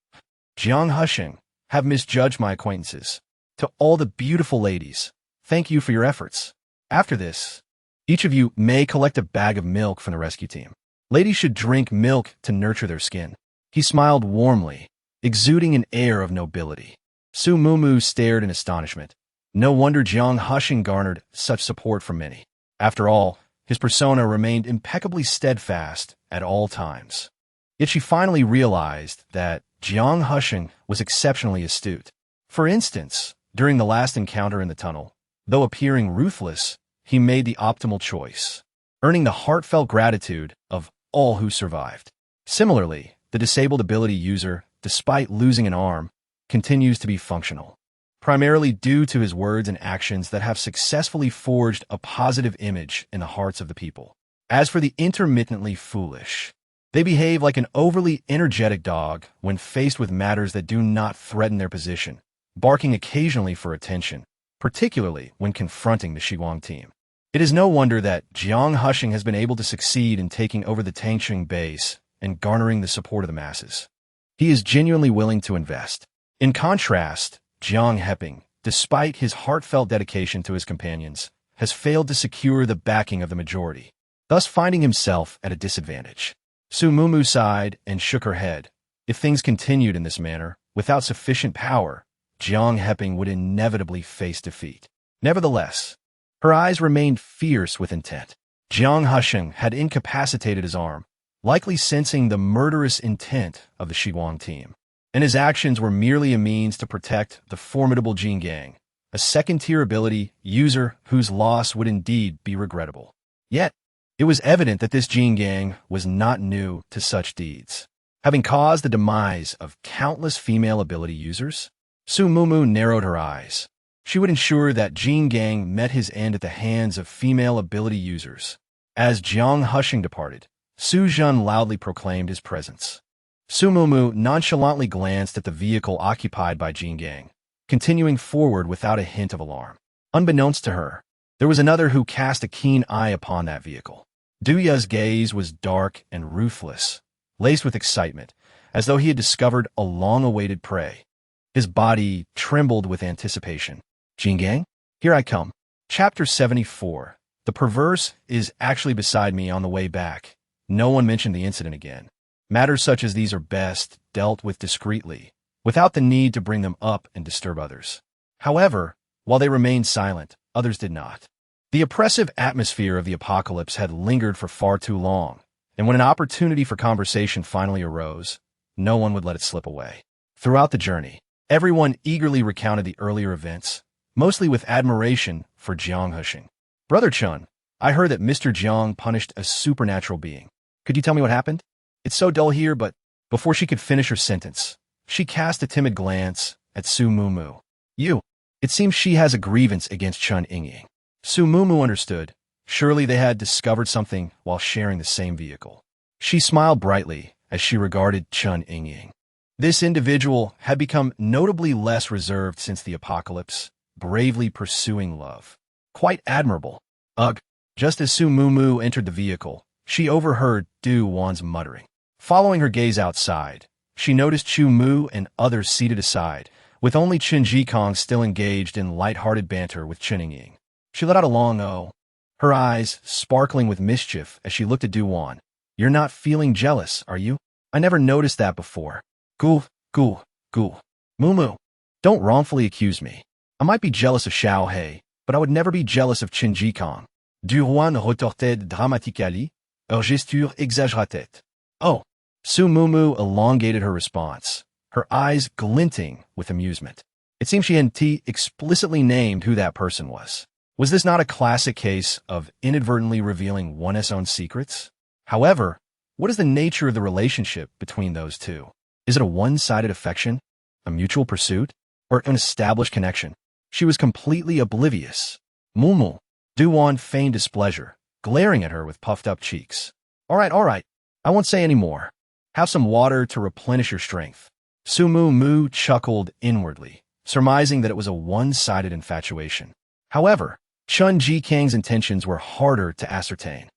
Jiang Hushing have misjudged my acquaintances. To all the beautiful ladies, thank you for your efforts. After this, each of you may collect a bag of milk from the rescue team. Ladies should drink milk to nurture their skin. He smiled warmly, exuding an air of nobility. Su Mumu stared in astonishment. No wonder Jiang Hushing garnered such support from many. After all, his persona remained impeccably steadfast at all times. Yet she finally realized that Jiang Hushing was exceptionally astute. For instance, during the last encounter in the tunnel, though appearing ruthless, he made the optimal choice, earning the heartfelt gratitude of all who survived. Similarly, the disabled ability user, despite losing an arm, continues to be functional, primarily due to his words and actions that have successfully forged a positive image in the hearts of the people. As for the intermittently foolish, they behave like an overly energetic dog when faced with matters that do not threaten their position, barking occasionally for attention, particularly when confronting the Shiguang team. It is no wonder that Jiang Hushing has been able to succeed in taking over the Tangqing base and garnering the support of the masses. He is genuinely willing to invest. In contrast, Jiang Heping, despite his heartfelt dedication to his companions, has failed to secure the backing of the majority, thus finding himself at a disadvantage. Su Mumu sighed and shook her head. If things continued in this manner, without sufficient power, Jiang Heping would inevitably face defeat. Nevertheless, her eyes remained fierce with intent. Jiang Hushing had incapacitated his arm, likely sensing the murderous intent of the Shiguang team, and his actions were merely a means to protect the formidable Jin Gang, a second-tier ability user whose loss would indeed be regrettable. Yet, it was evident that this Jin Gang was not new to such deeds. Having caused the demise of countless female ability users, Su Mumu narrowed her eyes. She would ensure that Jin Gang met his end at the hands of female ability users. As Jiang Hushing departed, Su Zhan loudly proclaimed his presence. Su Mumu nonchalantly glanced at the vehicle occupied by Jin Gang, continuing forward without a hint of alarm. Unbeknownst to her, there was another who cast a keen eye upon that vehicle. Duya's gaze was dark and ruthless, laced with excitement, as though he had discovered a long-awaited prey. His body trembled with anticipation. Jin Gang? Here I come. Chapter 74. The perverse is actually beside me on the way back. No one mentioned the incident again. Matters such as these are best dealt with discreetly, without the need to bring them up and disturb others. However, while they remained silent, others did not. The oppressive atmosphere of the apocalypse had lingered for far too long, and when an opportunity for conversation finally arose, no one would let it slip away. Throughout the journey, everyone eagerly recounted the earlier events, mostly with admiration for Jiang Hushing. Brother Chun, I heard that Mr. Jiang punished a supernatural being. Could you tell me what happened? It's so dull here, but before she could finish her sentence, she cast a timid glance at Su Mumu. It seems she has a grievance against Chun Yingying. Su Mumu understood. Surely they had discovered something while sharing the same vehicle. She smiled brightly as she regarded Chun Yingying. This individual had become notably less reserved since the apocalypse, bravely pursuing love. Quite admirable. Ugh. Just as Su Mumu entered the vehicle, she overheard Du Wan's muttering. Following her gaze outside, she noticed Chu Mu and others seated aside, with only Qin Jikong still engaged in light-hearted banter with Chen Yingying. She let out a long "oh," her eyes sparkling with mischief as she looked at Du Wan. You're not feeling jealous, are you? I never noticed that before. Goo. Mumu, don't wrongfully accuse me. I might be jealous of Xiao He, but I would never be jealous of Qin Jikong. Du Wan retorted dramatiquement, her gesture exagérait. Oh. Su Mumu elongated her response, her eyes glinting with amusement. It seemed she hadn't explicitly named who that person was. Was this not a classic case of inadvertently revealing one's own secrets? However, what is the nature of the relationship between those two? Is it a one-sided affection, a mutual pursuit, or an established connection? She was completely oblivious. Mumu. Du Wan feigned displeasure, glaring at her with puffed-up cheeks. All right, I won't say any more. Have some water to replenish your strength. Su Mu chuckled inwardly, surmising that it was a one-sided infatuation. However, Chun Jikang's intentions were harder to ascertain,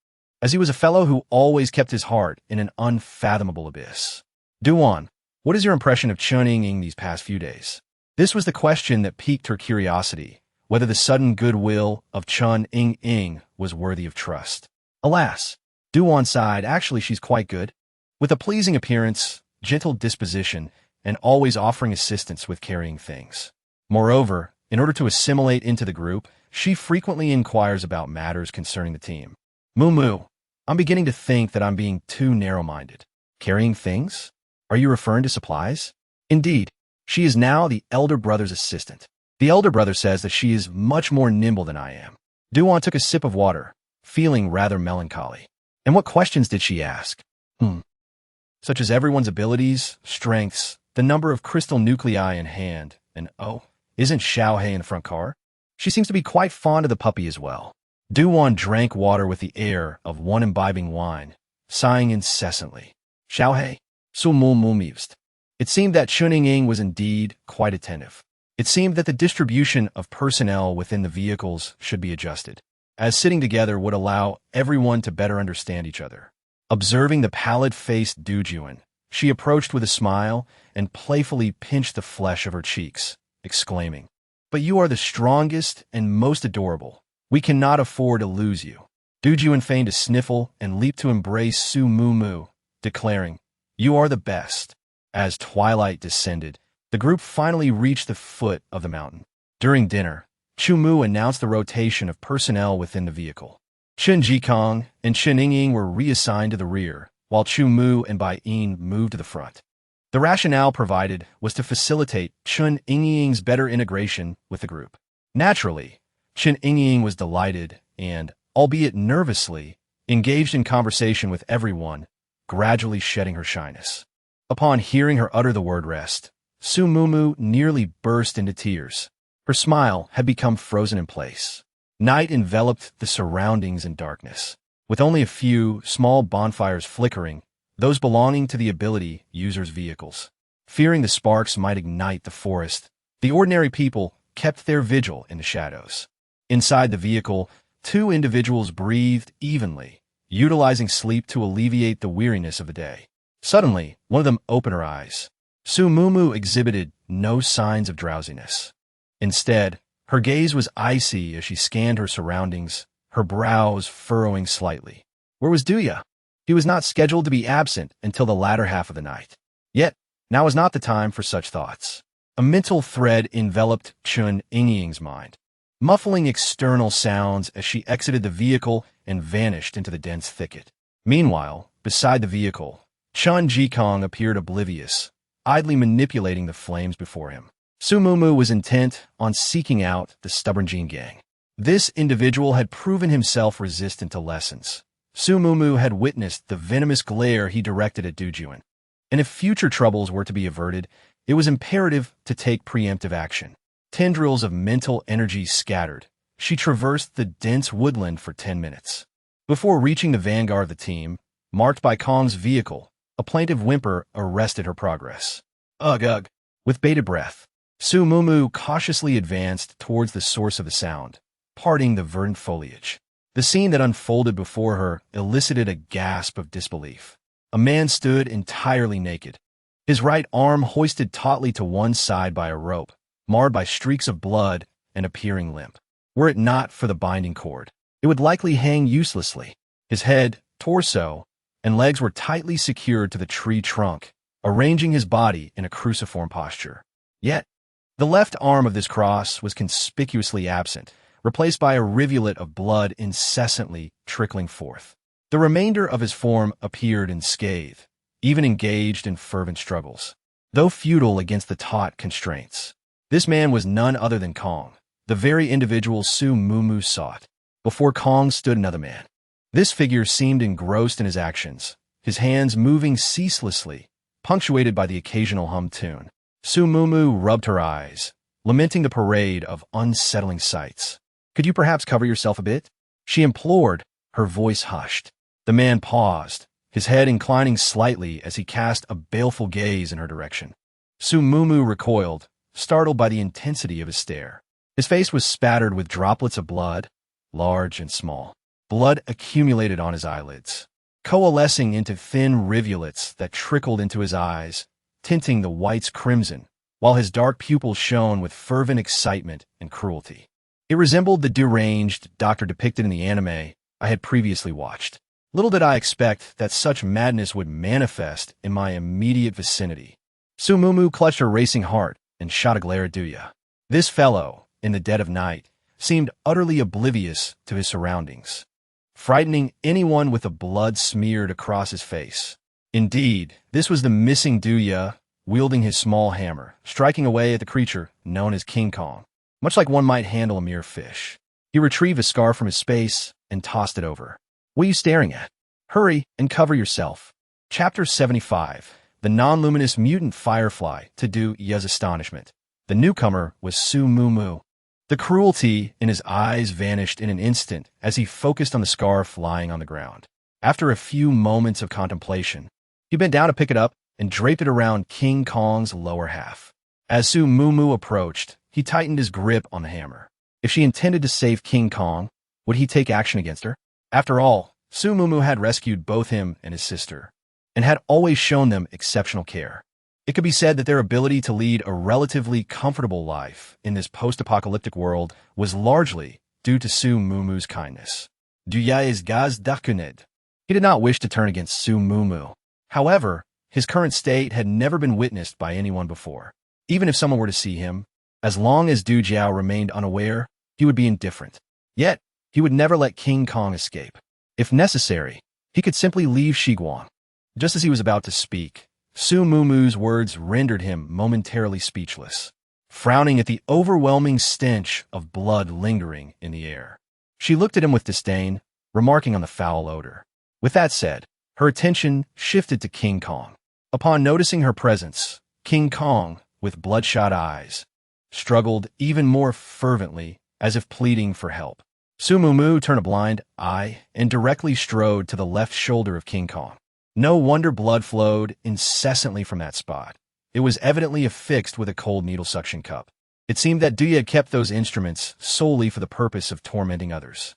as he was a fellow who always kept his heart in an unfathomable abyss. Duan, what is your impression of Chun Ying these past few days? This was the question that piqued her curiosity, whether the sudden goodwill of Chun Ying was worthy of trust. Alas, Duan sighed, actually she's quite good. With a pleasing appearance, gentle disposition, and always offering assistance with carrying things. Moreover, in order to assimilate into the group, she frequently inquires about matters concerning the team. Moo, I'm beginning to think that I'm being too narrow-minded. Carrying things? Are you referring to supplies? Indeed, she is now the elder brother's assistant. The elder brother says that she is much more nimble than I am. Duan took a sip of water, feeling rather melancholy. And what questions did she ask? Such as everyone's abilities, strengths, the number of crystal nuclei in hand, and oh, isn't Xiaohei in the front car? She seems to be quite fond of the puppy as well. Duan drank water with the air of one imbibing wine, sighing incessantly. Xiaohei, Su Mu mused. It seemed that Chun Ying was indeed quite attentive. It seemed that the distribution of personnel within the vehicles should be adjusted, as sitting together would allow everyone to better understand each other. Observing the pallid-faced Dujuan, she approached with a smile and playfully pinched the flesh of her cheeks, exclaiming, "But you are the strongest and most adorable. We cannot afford to lose you." Dujuan feigned a sniffle and leaped to embrace Su Mu, declaring, "You are the best." As twilight descended, the group finally reached the foot of the mountain. During dinner, Chu Mu announced the rotation of personnel within the vehicle. Chun Jikang and Chun Ying were reassigned to the rear, while Chu Mu and Bai Yin moved to the front. The rationale provided was to facilitate Chun Ying's better integration with the group. Naturally, Chun Ying was delighted and, albeit nervously, engaged in conversation with everyone, gradually shedding her shyness. Upon hearing her utter the word rest, Su Mu nearly burst into tears. Her smile had become frozen in place. Night enveloped the surroundings in darkness, with only a few small bonfires flickering, those belonging to the ability users' vehicles. Fearing the sparks might ignite the forest, the ordinary people kept their vigil in the shadows. Inside the vehicle, two individuals breathed evenly, utilizing sleep to alleviate the weariness of the day. Suddenly, one of them opened her eyes. Su Mu exhibited no signs of drowsiness. Instead, her gaze was icy as she scanned her surroundings, her brows furrowing slightly. Where was Duya? He was not scheduled to be absent until the latter half of the night. Yet, now was not the time for such thoughts. A mental thread enveloped Chun Ying's mind, muffling external sounds as she exited the vehicle and vanished into the dense thicket. Meanwhile, beside the vehicle, Chun Jikang appeared oblivious, idly manipulating the flames before him. Su Mu was intent on seeking out the stubborn Jin Gang. This individual had proven himself resistant to lessons. Su Mu had witnessed the venomous glare he directed at Dujuan. And if future troubles were to be averted, it was imperative to take preemptive action. Tendrils of mental energy scattered. She traversed the dense woodland for 10 minutes. Before reaching the vanguard of the team, marked by Kong's vehicle, a plaintive whimper arrested her progress. Ugh. With bated breath, Su Mu cautiously advanced towards the source of the sound, parting the verdant foliage. The scene that unfolded before her elicited a gasp of disbelief. A man stood entirely naked, his right arm hoisted tautly to one side by a rope, marred by streaks of blood and appearing limp. Were it not for the binding cord, it would likely hang uselessly. His head, torso, and legs were tightly secured to the tree trunk, arranging his body in a cruciform posture. Yet, the left arm of this cross was conspicuously absent, replaced by a rivulet of blood incessantly trickling forth. The remainder of his form appeared unscathed, even engaged in fervent struggles, though futile against the taut constraints. This man was none other than Kong, the very individual Su Mu sought. Before Kong stood another man. This figure seemed engrossed in his actions, his hands moving ceaselessly, punctuated by the occasional hum tune. Su Mu rubbed her eyes, lamenting the parade of unsettling sights. "Could you perhaps cover yourself a bit?" she implored, her voice hushed. The man paused, his head inclining slightly as he cast a baleful gaze in her direction. Su Mumu recoiled, startled by the intensity of his stare. His face was spattered with droplets of blood, large and small. Blood accumulated on his eyelids, coalescing into thin rivulets that trickled into his eyes, tinting the whites crimson, while his dark pupils shone with fervent excitement and cruelty. It resembled the deranged doctor depicted in the anime I had previously watched. Little did I expect that such madness would manifest in my immediate vicinity. Su Mumu clutched her racing heart and shot a glare at Duya. This fellow, in the dead of night, seemed utterly oblivious to his surroundings, frightening anyone with the blood smeared across his face. Indeed, this was the missing Duya, wielding his small hammer, striking away at the creature known as King Kong, much like one might handle a mere fish. He retrieved a scar from his space and tossed it over. What are you staring at? Hurry and cover yourself. Chapter 75. The non-luminous mutant firefly, to Duya's astonishment. The newcomer was Su Mumu. The cruelty in his eyes vanished in an instant as he focused on the scarf lying on the ground. After a few moments of contemplation, he bent down to pick it up and draped it around King Kong's lower half. As Su Mumu approached, he tightened his grip on the hammer. If she intended to save King Kong, would he take action against her? After all, Su Mumu had rescued both him and his sister, and had always shown them exceptional care. It could be said that their ability to lead a relatively comfortable life in this post-apocalyptic world was largely due to Su Mumu's kindness. Duya is gaz dakuned. He did not wish to turn against Su Mumu. However, his current state had never been witnessed by anyone before. Even if someone were to see him, as long as Du Jiao remained unaware, he would be indifferent. Yet, he would never let King Kong escape. If necessary, he could simply leave Shiguang. Just as he was about to speak, Su Mumu's words rendered him momentarily speechless, frowning at the overwhelming stench of blood lingering in the air. She looked at him with disdain, remarking on the foul odor. With that said, her attention shifted to King Kong. Upon noticing her presence, King Kong, with bloodshot eyes, struggled even more fervently, as if pleading for help. Su Mumu turned a blind eye and directly strode to the left shoulder of King Kong. No wonder blood flowed incessantly from that spot. It was evidently affixed with a cold needle suction cup. It seemed that Duya had kept those instruments solely for the purpose of tormenting others.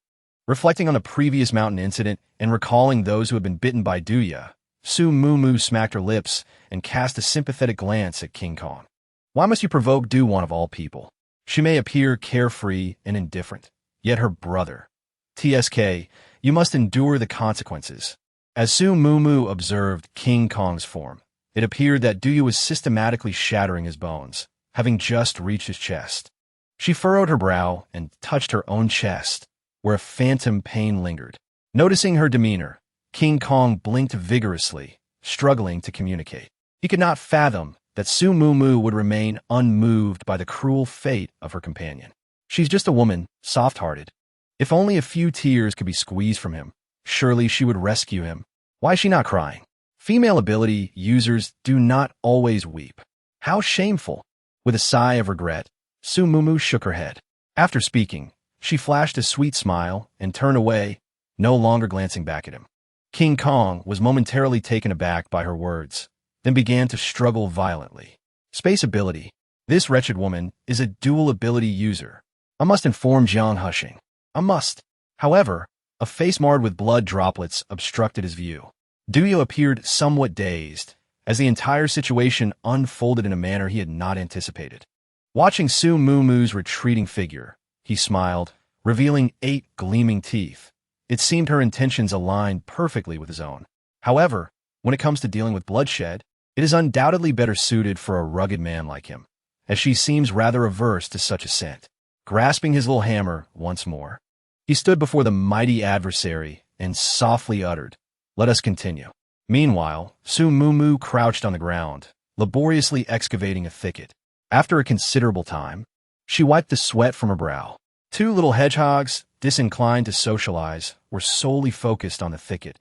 Reflecting on the previous mountain incident and recalling those who had been bitten by Duya, Su Mumu smacked her lips and cast a sympathetic glance at King Kong. Why must you provoke Du-1 of all people? She may appear carefree and indifferent, yet her brother. TSK, you must endure the consequences. As Su Mumu observed King Kong's form, it appeared that Duya was systematically shattering his bones, having just reached his chest. She furrowed her brow and touched her own chest, where a phantom pain lingered. Noticing her demeanor, King Kong blinked vigorously, struggling to communicate. He could not fathom that Su Mumu would remain unmoved by the cruel fate of her companion. She's just a woman, soft-hearted. If only a few tears could be squeezed from him, surely she would rescue him. Why is she not crying? Female ability users do not always weep. How shameful! With a sigh of regret, Su Mumu shook her head. After speaking, she flashed a sweet smile and turned away, no longer glancing back at him. King Kong was momentarily taken aback by her words, then began to struggle violently. Space ability. This wretched woman is a dual ability user. I must inform Jiang Hushing. I must. However, a face marred with blood droplets obstructed his view. Duya appeared somewhat dazed, as the entire situation unfolded in a manner he had not anticipated. Watching Su Mumu's retreating figure, he smiled, revealing 8 gleaming teeth. It seemed her intentions aligned perfectly with his own. However, when it comes to dealing with bloodshed, it is undoubtedly better suited for a rugged man like him, as she seems rather averse to such ascent. Grasping his little hammer once more, he stood before the mighty adversary and softly uttered, "Let us continue." Meanwhile, Su Mumu crouched on the ground, laboriously excavating a thicket. After a considerable time, she wiped the sweat from her brow. 2 little hedgehogs, disinclined to socialize, were solely focused on the thicket,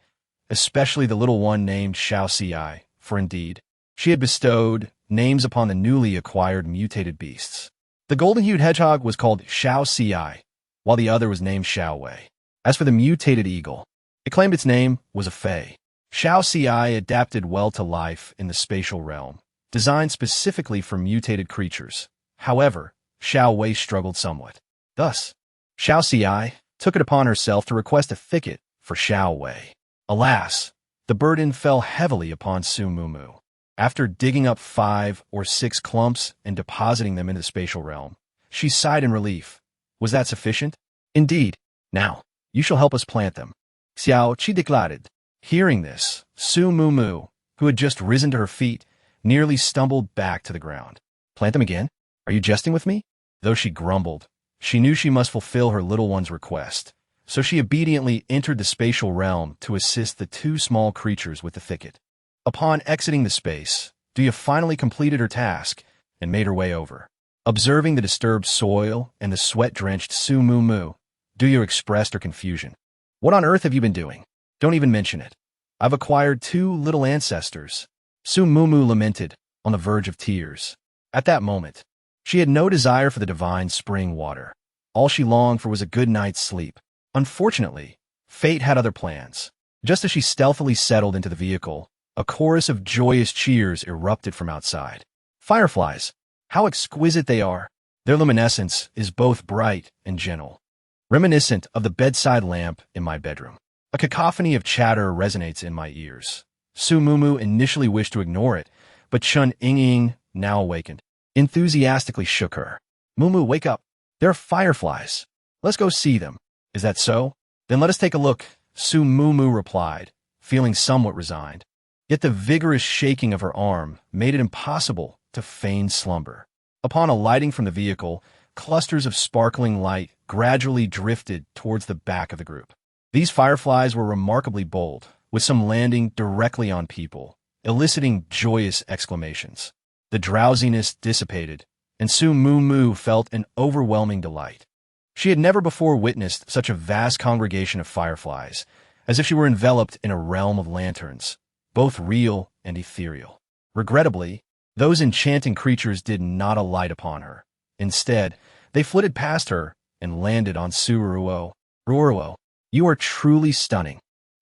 especially the little one named Xiao Ci, for indeed, she had bestowed names upon the newly acquired mutated beasts. The golden-hued hedgehog was called Xiao Ci, while the other was named Xiao Wei. As for the mutated eagle, it claimed its name was a fei. Xiao Ci adapted well to life in the spatial realm, designed specifically for mutated creatures. However, Xiao Wei struggled somewhat. Thus, Xiao Xi took it upon herself to request a thicket for Xiao Wei. Alas, the burden fell heavily upon Su Mumu. After digging up 5 or 6 clumps and depositing them in the spatial realm, she sighed in relief. Was that sufficient? Indeed. Now, you shall help us plant them. Xiao Qi declared. Hearing this, Su Mumu, who had just risen to her feet, nearly stumbled back to the ground. Plant them again? Are you jesting with me? Though she grumbled, she knew she must fulfill her little one's request, so she obediently entered the spatial realm to assist the 2 small creatures with the thicket. Upon exiting the space, Duya finally completed her task and made her way over. Observing the disturbed soil and the sweat-drenched Su Mumu, Duya expressed her confusion. What on earth have you been doing? Don't even mention it. I've acquired 2 little ancestors. Su Mumu lamented, on the verge of tears. At that moment, she had no desire for the divine spring water. All she longed for was a good night's sleep. Unfortunately, fate had other plans. Just as she stealthily settled into the vehicle, a chorus of joyous cheers erupted from outside. Fireflies! How exquisite they are! Their luminescence is both bright and gentle, reminiscent of the bedside lamp in my bedroom. A cacophony of chatter resonates in my ears. Su Mumu initially wished to ignore it, but Chun Ying, now awakened, enthusiastically shook her. Mumu, wake up. There are fireflies. Let's go see them. Is that so? Then let us take a look, Su Mumu replied, feeling somewhat resigned. Yet the vigorous shaking of her arm made it impossible to feign slumber. Upon alighting from the vehicle, clusters of sparkling light gradually drifted towards the back of the group. These fireflies were remarkably bold, with some landing directly on people, eliciting joyous exclamations. The drowsiness dissipated, and Su Mumu felt an overwhelming delight. She had never before witnessed such a vast congregation of fireflies, as if she were enveloped in a realm of lanterns, both real and ethereal. Regrettably, those enchanting creatures did not alight upon her. Instead, they flitted past her and landed on Su Ruo. Ruo, you are truly stunning.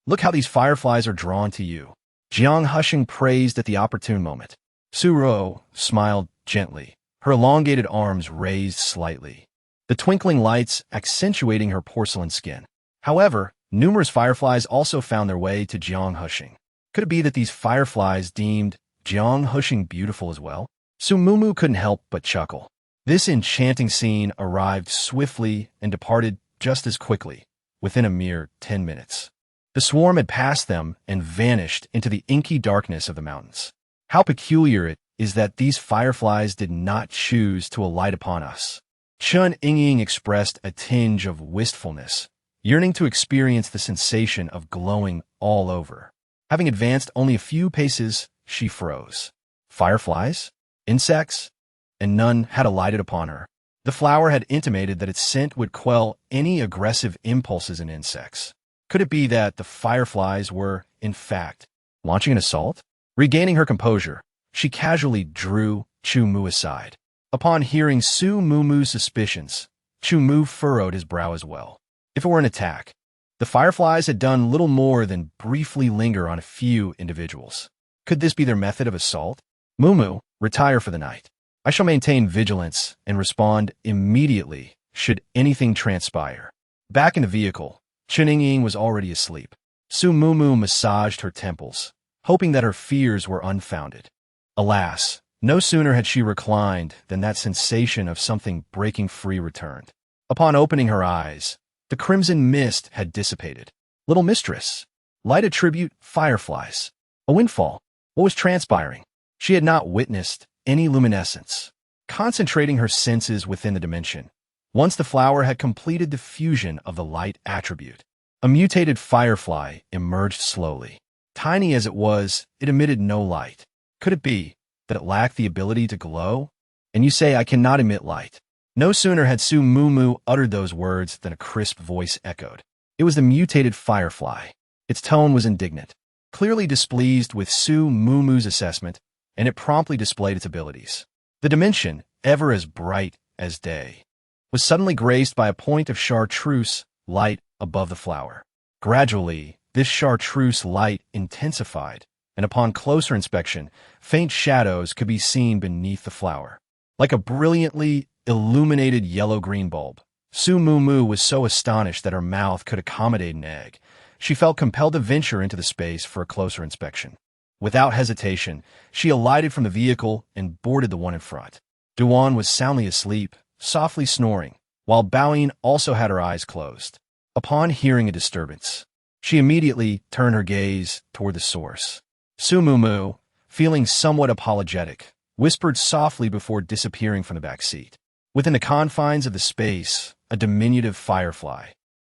Look how these fireflies are drawn to you. Jiang Husheng praised at the opportune moment. Su Ruo smiled gently, her elongated arms raised slightly, the twinkling lights accentuating her porcelain skin. However, numerous fireflies also found their way to Jiang Husheng. Could it be that these fireflies deemed Jiang Husheng beautiful as well? Su Mumu couldn't help but chuckle. This enchanting scene arrived swiftly and departed just as quickly, within a mere 10 minutes. The swarm had passed them and vanished into the inky darkness of the mountains. How peculiar it is that these fireflies did not choose to alight upon us. Chun Ying expressed a tinge of wistfulness, yearning to experience the sensation of glowing all over. Having advanced only a few paces, she froze. Fireflies? Insects? And none had alighted upon her. The flower had intimated that its scent would quell any aggressive impulses in insects. Could it be that the fireflies were, in fact, launching an assault? Regaining her composure, she casually drew Chu Mu aside. Upon hearing Su Mumu's suspicions, Chu Mu furrowed his brow as well. If it were an attack, the fireflies had done little more than briefly linger on a few individuals. Could this be their method of assault? Mumu, retire for the night. I shall maintain vigilance and respond immediately should anything transpire. Back in the vehicle, Chun Ying was already asleep. Su Mumu massaged her temples, hoping that her fears were unfounded. Alas, no sooner had she reclined than that sensation of something breaking free returned. Upon opening her eyes, the crimson mist had dissipated. Little mistress, light attribute fireflies. A windfall. What was transpiring? She had not witnessed any luminescence. Concentrating her senses within the dimension, once the flower had completed the fusion of the light attribute, a mutated firefly emerged slowly. Tiny as it was, it emitted no light. Could it be that it lacked the ability to glow? And you say I cannot emit light. No sooner had Su Mumu uttered those words than a crisp voice echoed. It was the mutated firefly. Its tone was indignant, clearly displeased with Su Mumu's assessment, and it promptly displayed its abilities. The dimension, ever as bright as day, was suddenly graced by a point of chartreuse light above the flower. Gradually, this chartreuse light intensified, and upon closer inspection, faint shadows could be seen beneath the flower. Like a brilliantly illuminated yellow-green bulb, Su Mumu was so astonished that her mouth could accommodate an egg. She felt compelled to venture into the space for a closer inspection. Without hesitation, she alighted from the vehicle and boarded the one in front. Duan was soundly asleep, softly snoring, while Baoyin also had her eyes closed. Upon hearing a disturbance, she immediately turned her gaze toward the source. Su Mumu, feeling somewhat apologetic, whispered softly before disappearing from the back seat. Within the confines of the space, a diminutive firefly,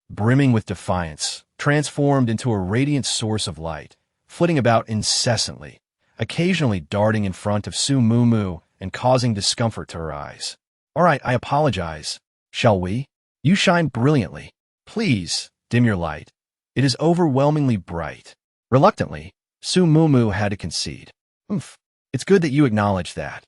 brimming with defiance, transformed into a radiant source of light, flitting about incessantly, occasionally darting in front of Su Mumu and causing discomfort to her eyes. "All right, I apologize. Shall we? You shine brilliantly. Please, dim your light. It is overwhelmingly bright." Reluctantly, Su Mumu had to concede. "Oomph. It's good that you acknowledge that."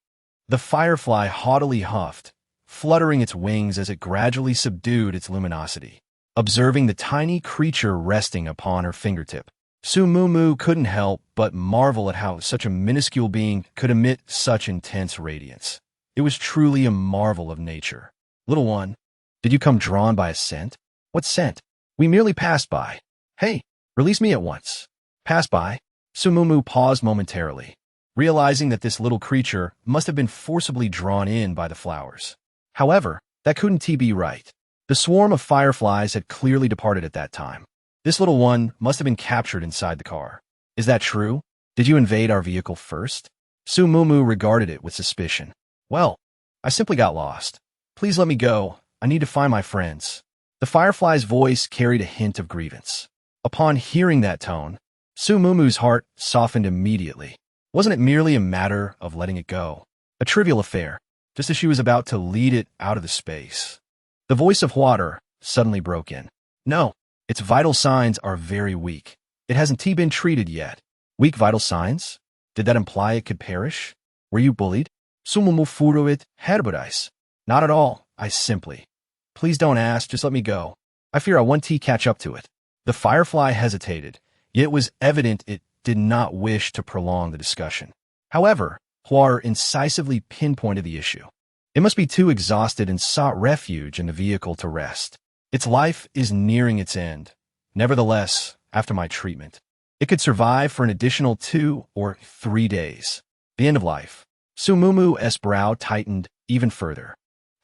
The firefly haughtily huffed, fluttering its wings as it gradually subdued its luminosity. Observing the tiny creature resting upon her fingertip, Su Mumu couldn't help but marvel at how such a minuscule being could emit such intense radiance. It was truly a marvel of nature. "Little one, did you come drawn by a scent?" "What scent? We merely passed by." "Hey, release me at once." "Pass by?" Su Mumu paused momentarily, realizing that this little creature must have been forcibly drawn in by the flowers. However, that couldn't be right. The swarm of fireflies had clearly departed at that time. This little one must have been captured inside the car. "Is that true? Did you invade our vehicle first?" Su Mumu regarded it with suspicion. "Well, I simply got lost. Please let me go. I need to find my friends." The firefly's voice carried a hint of grievance. Upon hearing that tone, Su Mumu's heart softened immediately. Wasn't it merely a matter of letting it go? A trivial affair, just as she was about to lead it out of the space. The voice of Water suddenly broke in. "No, its vital signs are very weak. It hasn't been treated yet." "Weak vital signs? Did that imply it could perish? Were you bullied?" Su Mumu furuit herberais. "Not at all. I simply. Please don't ask, just let me go. I fear I want to catch up to it." The firefly hesitated, yet it was evident it did not wish to prolong the discussion. However, Huar incisively pinpointed the issue. It must be too exhausted and sought refuge in the vehicle to rest. Its life is nearing its end. Nevertheless, after my treatment, it could survive for an additional 2 or 3 days. The end of life. Su Mumu's brow tightened even further.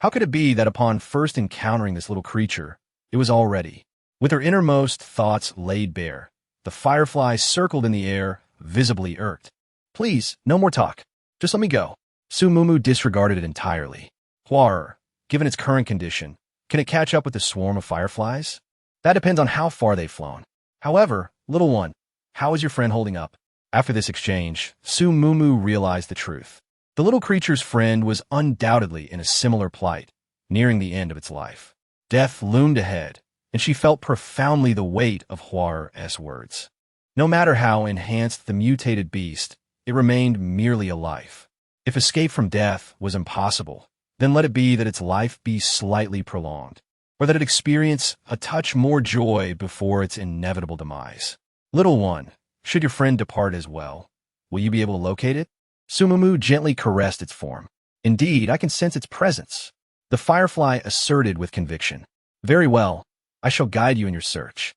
How could it be that upon first encountering this little creature, it was already? With her innermost thoughts laid bare, the firefly circled in the air, visibly irked. "Please, no more talk. Just let me go." Su Mumu disregarded it entirely. Huar, given its current condition, can it catch up with the swarm of fireflies? That depends on how far they've flown. However, little one, how is your friend holding up? After this exchange, Su Mumu realized the truth. The little creature's friend was undoubtedly in a similar plight, nearing the end of its life. Death loomed ahead, and she felt profoundly the weight of Huar's words. No matter how enhanced the mutated beast, it remained merely a life. If escape from death was impossible, then let it be that its life be slightly prolonged, or that it experience a touch more joy before its inevitable demise. Little one, should your friend depart as well, will you be able to locate it? Su Mumu gently caressed its form. "Indeed, I can sense its presence," the firefly asserted with conviction. "Very well, I shall guide you in your search.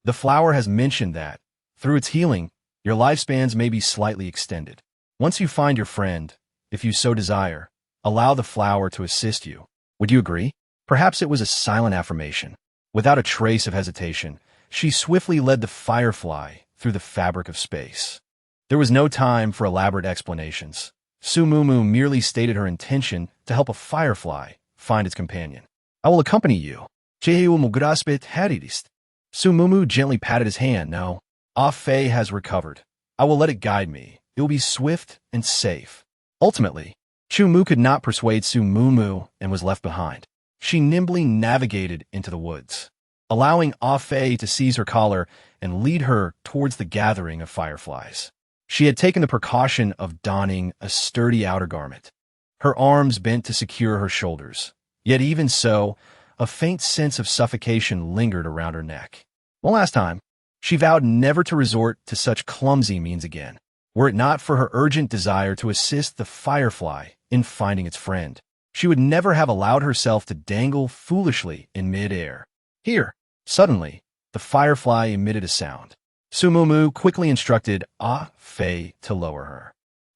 The flower has mentioned that, through its healing, your lifespans may be slightly extended. Once you find your friend, if you so desire, allow the flower to assist you. Would you agree?" Perhaps it was a silent affirmation. Without a trace of hesitation, she swiftly led the firefly through the fabric of space. There was no time for elaborate explanations. Su Mumu merely stated her intention to help a firefly find its companion. "I will accompany you." Su Mumu gently patted his hand. "No, Ah Fei has recovered. I will let it guide me. It will be swift and safe." Ultimately, Chu Mu could not persuade Su Mumu and was left behind. She nimbly navigated into the woods, allowing Ah Fei to seize her collar and lead her towards the gathering of fireflies. She had taken the precaution of donning a sturdy outer garment, her arms bent to secure her shoulders. Yet even so, a faint sense of suffocation lingered around her neck. One last time, she vowed never to resort to such clumsy means again. were it not for her urgent desire to assist the firefly in finding its friend. She would never have allowed herself to dangle foolishly in mid-air. Here, suddenly, the firefly emitted a sound. Su Mumu quickly instructed Ah Fei to lower her.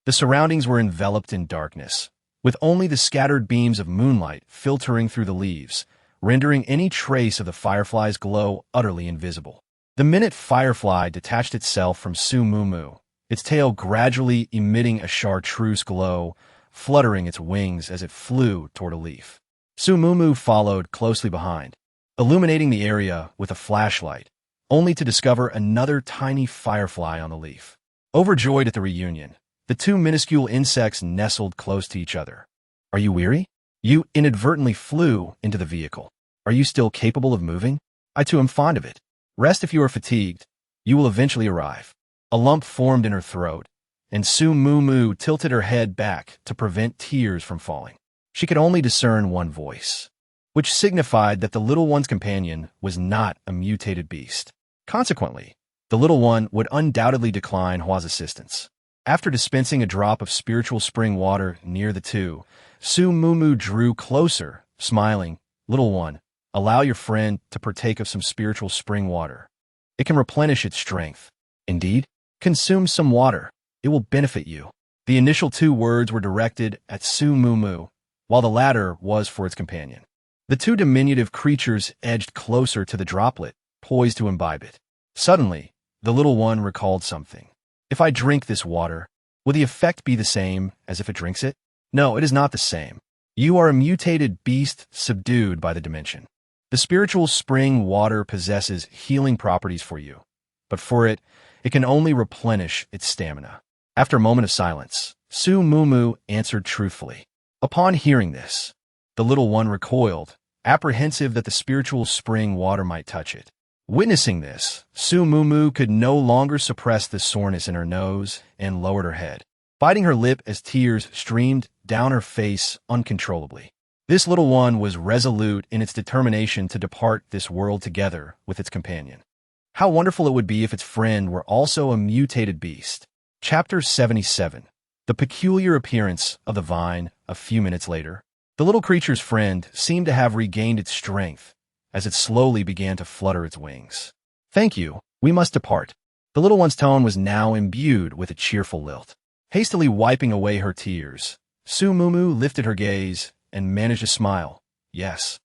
The surroundings were enveloped in darkness, with only the scattered beams of moonlight filtering through the leaves, rendering any trace of the firefly's glow utterly invisible. The minute firefly detached itself from Su Mumu, its tail gradually emitting a chartreuse glow, fluttering its wings as it flew toward a leaf. Su Mumu followed closely behind, illuminating the area with a flashlight, only to discover another tiny firefly on the leaf. Overjoyed at the reunion, the two minuscule insects nestled close to each other. Are you weary? You inadvertently flew into the vehicle. Are you still capable of moving? I too am fond of it. Rest if you are fatigued. You will eventually arrive. A lump formed in her throat, and Su Mumu tilted her head back to prevent tears from falling. She could only discern one voice, which signified that the little one's companion was not a mutated beast. Consequently, the little one would undoubtedly decline Hua's assistance. After dispensing a drop of spiritual spring water near the two, Su Mumu drew closer, smiling. Little one, allow your friend to partake of some spiritual spring water. It can replenish its strength. Indeed, consume some water. It will benefit you. The initial two words were directed at Su Mumu, while the latter was for its companion. The two diminutive creatures edged closer to the droplet, poised to imbibe it. Suddenly, the little one recalled something. If I drink this water, will the effect be the same as if it drinks it? No, it is not the same. You are a mutated beast subdued by the dimension. The spiritual spring water possesses healing properties for you, but for it can only replenish its stamina. After a moment of silence, Su Mumu answered truthfully. Upon hearing this, the little one recoiled, apprehensive that the spiritual spring water might touch it. Witnessing this, Su Mumu could no longer suppress the soreness in her nose and lowered her head, biting her lip as tears streamed down her face uncontrollably. This little one was resolute in its determination to depart this world together with its companion. How wonderful it would be if its friend were also a mutated beast. Chapter 77. The peculiar appearance of the vine. A few minutes later, the little creature's friend seemed to have regained its strength as it slowly began to flutter its wings. Thank you, we must depart. The little one's tone was now imbued with a cheerful lilt. Hastily wiping away her tears, Su Mumu lifted her gaze and managed a smile. Yes.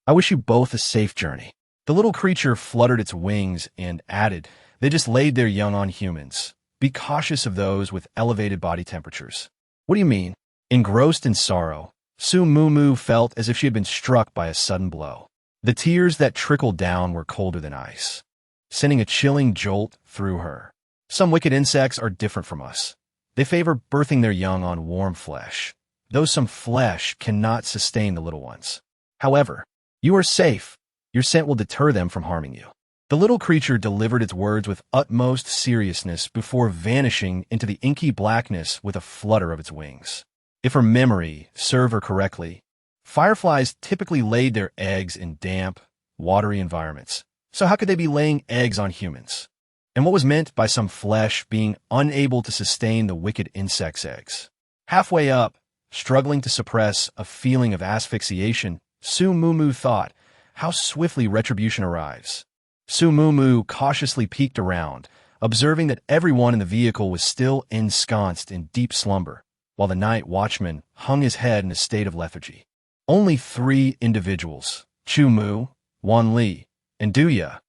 I wish you both a safe journey. The little creature fluttered its wings and added, they just laid their young on humans. Be cautious of those with elevated body temperatures. What do you mean? Engrossed in sorrow, Su Mumu felt as if she had been struck by a sudden blow. The tears that trickled down were colder than ice, sending a chilling jolt through her. Some wicked insects are different from us. They favor birthing their young on warm flesh, though some flesh cannot sustain the little ones. However, you are safe. Your scent will deter them from harming you. The little creature delivered its words with utmost seriousness before vanishing into the inky blackness with a flutter of its wings. If her memory served her correctly, fireflies typically laid their eggs in damp, watery environments. So how could they be laying eggs on humans? And what was meant by some flesh being unable to sustain the wicked insect's eggs? Halfway up, struggling to suppress a feeling of asphyxiation, Su Mumu thought, how swiftly retribution arrives. Su Mumu cautiously peeked around, observing that everyone in the vehicle was still ensconced in deep slumber, while the night watchman hung his head in a state of lethargy. Only 3 individuals, Chu Mu, Wan Li, and Duya,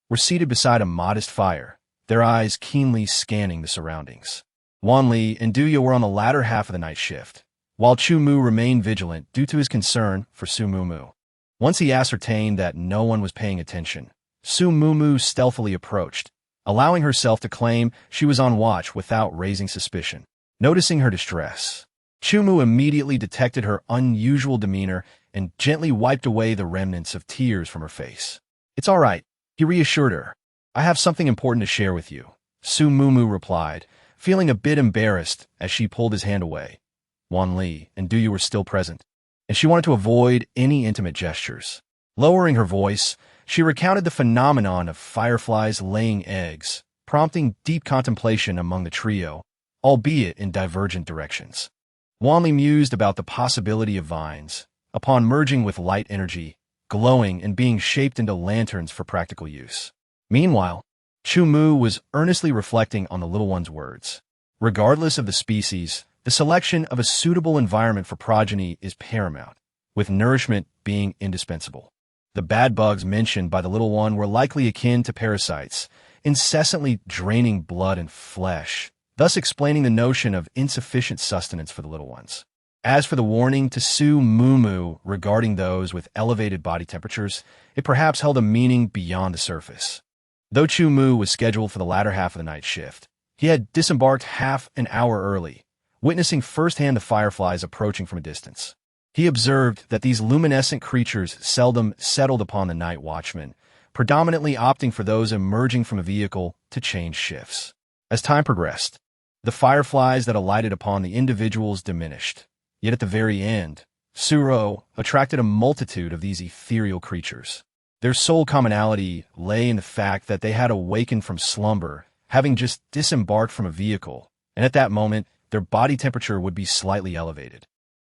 were seated beside a modest fire, their eyes keenly scanning the surroundings. Wan Li and Duya were on the latter half of the night shift, while Chu Mu remained vigilant due to his concern for Su Mumu. Once he ascertained that no one was paying attention, Su Mumu stealthily approached, allowing herself to claim she was on watch without raising suspicion. Noticing her distress, Chu Mu immediately detected her unusual demeanor and gently wiped away the remnants of tears from her face. It's all right, he reassured her. I have something important to share with you, Su Mumu replied, feeling a bit embarrassed as she pulled his hand away. Wan Li and Duyu were still present, and she wanted to avoid any intimate gestures. Lowering her voice, she recounted the phenomenon of fireflies laying eggs, prompting deep contemplation among the trio, albeit in divergent directions. Wanli mused about the possibility of vines, upon merging with light energy, glowing and being shaped into lanterns for practical use. Meanwhile, Chu Mu was earnestly reflecting on the little one's words. Regardless of the species, the selection of a suitable environment for progeny is paramount, with nourishment being indispensable. The bad bugs mentioned by the little one were likely akin to parasites, incessantly draining blood and flesh, thus explaining the notion of insufficient sustenance for the little ones. As for the warning to Su Mumu regarding those with elevated body temperatures, it perhaps held a meaning beyond the surface. Though Chu Mu was scheduled for the latter half of the night shift, he had disembarked half an hour early, witnessing firsthand the fireflies approaching from a distance. He observed that these luminescent creatures seldom settled upon the night watchman, predominantly opting for those emerging from a vehicle to change shifts. As time progressed, the fireflies that alighted upon the individuals diminished. Yet at the very end, Suro attracted a multitude of these ethereal creatures. Their sole commonality lay in the fact that they had awakened from slumber, having just disembarked from a vehicle, and at that moment, their body temperature would be slightly elevated.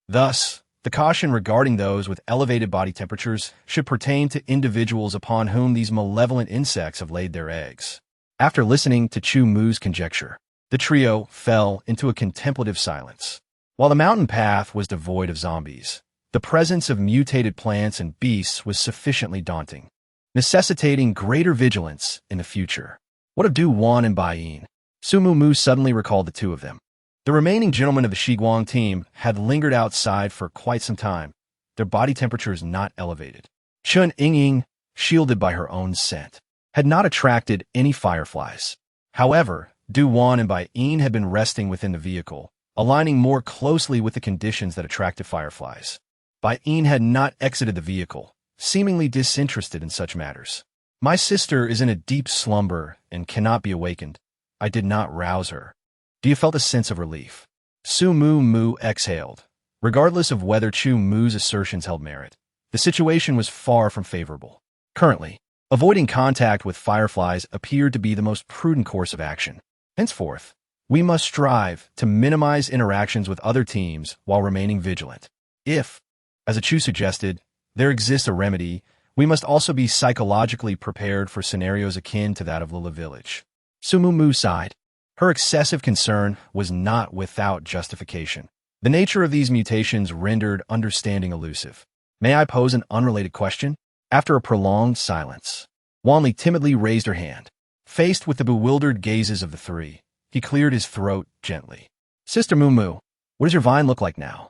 Thus, the caution regarding those with elevated body temperatures should pertain to individuals upon whom these malevolent insects have laid their eggs. After listening to Chu Mu's conjecture, the trio fell into a contemplative silence. While the mountain path was devoid of zombies, the presence of mutated plants and beasts was sufficiently daunting, necessitating greater vigilance in the future. What of Du Wan and Bai Yin? Su Mu suddenly recalled the two of them. The remaining gentlemen of the Shiguang team had lingered outside for quite some time, their body temperatures not elevated. Chun Yingying, shielded by her own scent, had not attracted any fireflies. However, Du Wan and Bai Yin had been resting within the vehicle, aligning more closely with the conditions that attracted fireflies. Bai Yin had not exited the vehicle, seemingly disinterested in such matters. My sister is in a deep slumber and cannot be awakened. I did not rouse her. Do you feel a sense of relief? Su Mu exhaled. Regardless of whether Chu Mu's assertions held merit, the situation was far from favorable. Currently, avoiding contact with fireflies appeared to be the most prudent course of action. Henceforth, we must strive to minimize interactions with other teams while remaining vigilant. If, as Chu suggested, there exists a remedy, we must also be psychologically prepared for scenarios akin to that of Lila Village. Su Mu sighed. Her excessive concern was not without justification. The nature of these mutations rendered understanding elusive. May I pose an unrelated question? After a prolonged silence, Wanli timidly raised her hand. Faced with the bewildered gazes of the three, he cleared his throat gently. Sister Mumu, what does your vine look like now?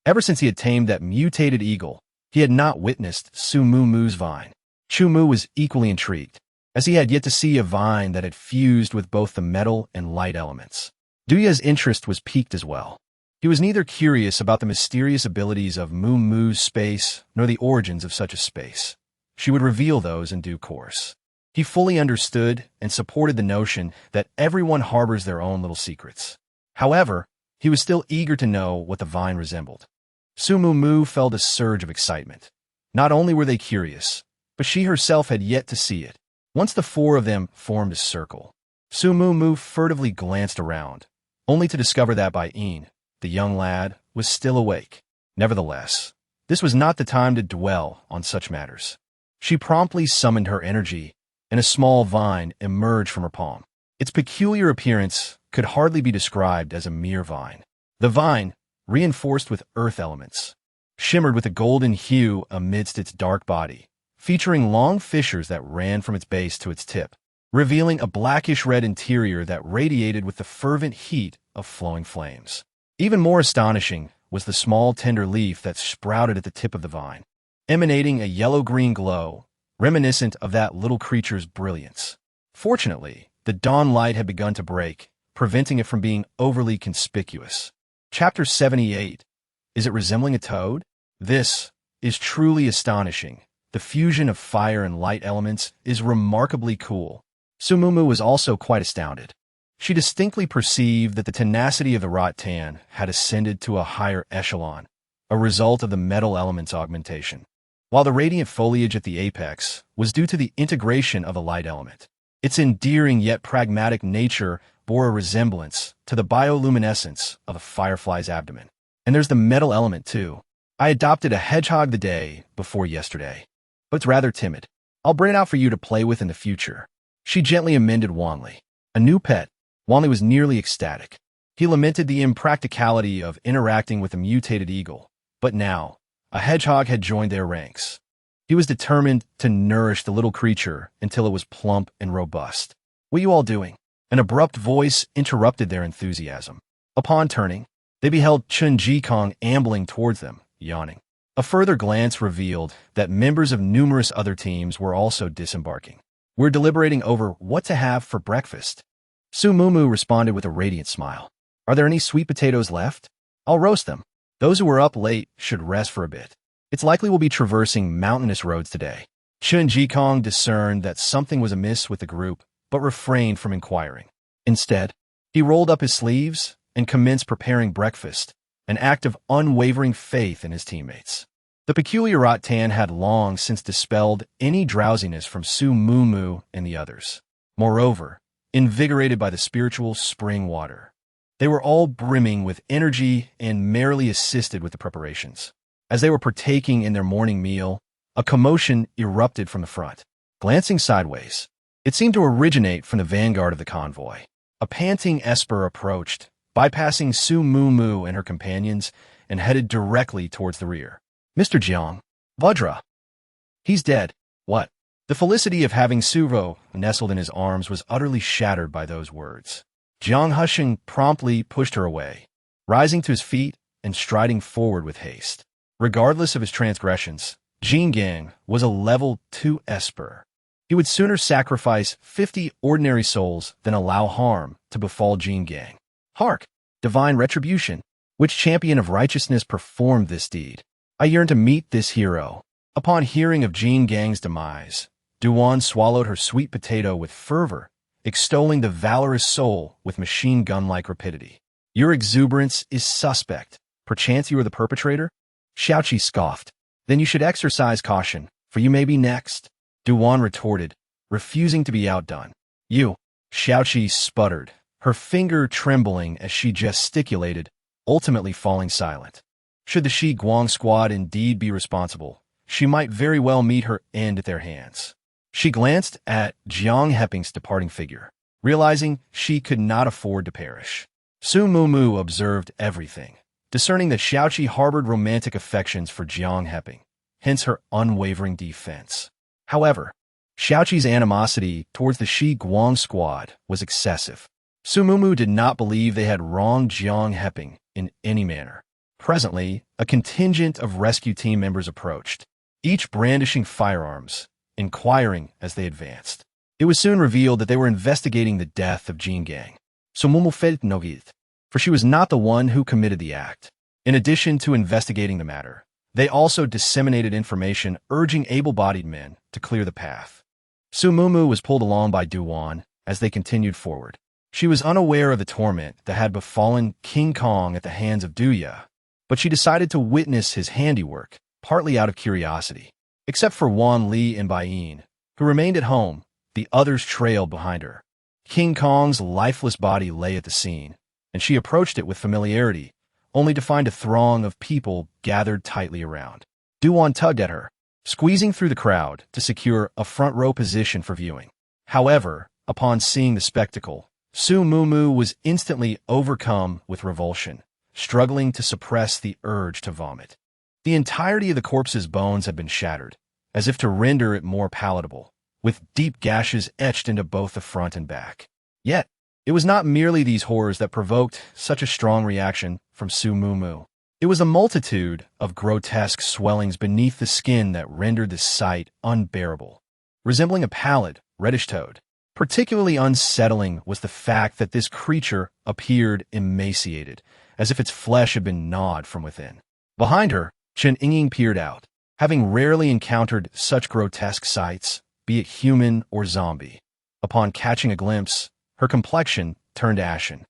Ever since he had tamed that mutated eagle, he had not witnessed Su Mumu's vine. Chu Mu was equally intrigued, as he had yet to see a vine that had fused with both the metal and light elements. Duya's interest was piqued as well. He was neither curious about the mysterious abilities of Mumu's space nor the origins of such a space. She would reveal those in due course. He fully understood and supported the notion that everyone harbors their own little secrets. However, he was still eager to know what the vine resembled. Su Mu felt a surge of excitement. Not only were they curious, but she herself had yet to see it. Once the four of them formed a circle, Su Mu furtively glanced around, only to discover that Bai Yin, the young lad, was still awake. Nevertheless, this was not the time to dwell on such matters. She promptly summoned her energy, and a small vine emerged from her palm. Its peculiar appearance could hardly be described as a mere vine. The vine, reinforced with earth elements, shimmered with a golden hue amidst its dark body, featuring long fissures that ran from its base to its tip, revealing a blackish-red interior that radiated with the fervent heat of flowing flames. Even more astonishing was the small tender leaf that sprouted at the tip of the vine, emanating a yellow-green glow, reminiscent of that little creature's brilliance. Fortunately, the dawn light had begun to break, preventing it from being overly conspicuous. Chapter 78. Is it resembling a toad? This is truly astonishing. The fusion of fire and light elements is remarkably cool. Su Mu was also quite astounded. She distinctly perceived that the tenacity of the rattan had ascended to a higher echelon, a result of the metal element's augmentation, while the radiant foliage at the apex was due to the integration of a light element. Its endearing yet pragmatic nature bore a resemblance to the bioluminescence of a firefly's abdomen. And there's the metal element, too. I adopted a hedgehog the day before yesterday, but it's rather timid. I'll bring it out for you to play with in the future. She gently amended Wanli. A new pet. Wanli was nearly ecstatic. He lamented the impracticality of interacting with a mutated eagle, but now, a hedgehog had joined their ranks. He was determined to nourish the little creature until it was plump and robust. "What are you all doing?" An abrupt voice interrupted their enthusiasm. Upon turning, they beheld Chen Jikong ambling towards them, yawning. A further glance revealed that members of numerous other teams were also disembarking. "We're deliberating over what to have for breakfast." Su Mumu responded with a radiant smile. "Are there any sweet potatoes left? I'll roast them. Those who were up late should rest for a bit. It's likely we'll be traversing mountainous roads today." Chen Jikong discerned that something was amiss with the group, but refrained from inquiring. Instead, he rolled up his sleeves and commenced preparing breakfast, an act of unwavering faith in his teammates. The peculiar rattan had long since dispelled any drowsiness from Su Mumu and the others. Moreover, invigorated by the spiritual spring water, they were all brimming with energy and merrily assisted with the preparations. As they were partaking in their morning meal, a commotion erupted from the front. Glancing sideways, it seemed to originate from the vanguard of the convoy. A panting Esper approached, bypassing Su Mumu and her companions, and headed directly towards the rear. "Mr. Jiang, Vajra. He's dead." "What?" The felicity of having Suvo nestled in his arms was utterly shattered by those words. Jiang Husheng promptly pushed her away, rising to his feet and striding forward with haste. Regardless of his transgressions, Jin Gang was a level 2 Esper. He would sooner sacrifice 50 ordinary souls than allow harm to befall Jin Gang. Hark! Divine retribution! Which champion of righteousness performed this deed? I yearn to meet this hero. Upon hearing of Jin Gang's demise, Duan swallowed her sweet potato with fervor, extolling the valorous soul with machine gun-like rapidity. "Your exuberance is suspect. Perchance you are the perpetrator?" Xiaoqi scoffed. "Then you should exercise caution, for you may be next." Duan retorted, refusing to be outdone. "You." Xiaoqi sputtered, her finger trembling as she gesticulated, ultimately falling silent. Should the Shi Guang squad indeed be responsible, she might very well meet her end at their hands. She glanced at Jiang Heping's departing figure, realizing she could not afford to perish. Su Mumu observed everything, discerning that Xiaoqi harbored romantic affections for Jiang Heping, hence her unwavering defense. However, Xiaoqi's animosity towards the Shi Guang squad was excessive. Su Mumu did not believe they had wronged Jiang Heping in any manner. Presently, a contingent of rescue team members approached, each brandishing firearms, inquiring as they advanced. It was soon revealed that they were investigating the death of Jin Gang. Su Mumu felt no guilt, for she was not the one who committed the act. In addition to investigating the matter, they also disseminated information urging able-bodied men to clear the path. Su Mumu was pulled along by Duan as they continued forward. She was unaware of the torment that had befallen King Kong at the hands of Duya, but she decided to witness his handiwork, partly out of curiosity. Except for Wan Li and Baiyin, who remained at home, the others trailed behind her. King Kong's lifeless body lay at the scene, and she approached it with familiarity, only to find a throng of people gathered tightly around. Duan tugged at her, squeezing through the crowd to secure a front-row position for viewing. However, upon seeing the spectacle, Su Mumu was instantly overcome with revulsion, struggling to suppress the urge to vomit. The entirety of the corpse's bones had been shattered, as if to render it more palatable, with deep gashes etched into both the front and back. Yet, it was not merely these horrors that provoked such a strong reaction from Su Mumu. It was a multitude of grotesque swellings beneath the skin that rendered the sight unbearable. Resembling a pallid, reddish toad, particularly unsettling was the fact that this creature appeared emaciated, as if its flesh had been gnawed from within. Behind her, Chen Yingying peered out, having rarely encountered such grotesque sights, be it human or zombie. Upon catching a glimpse, her complexion turned ashen,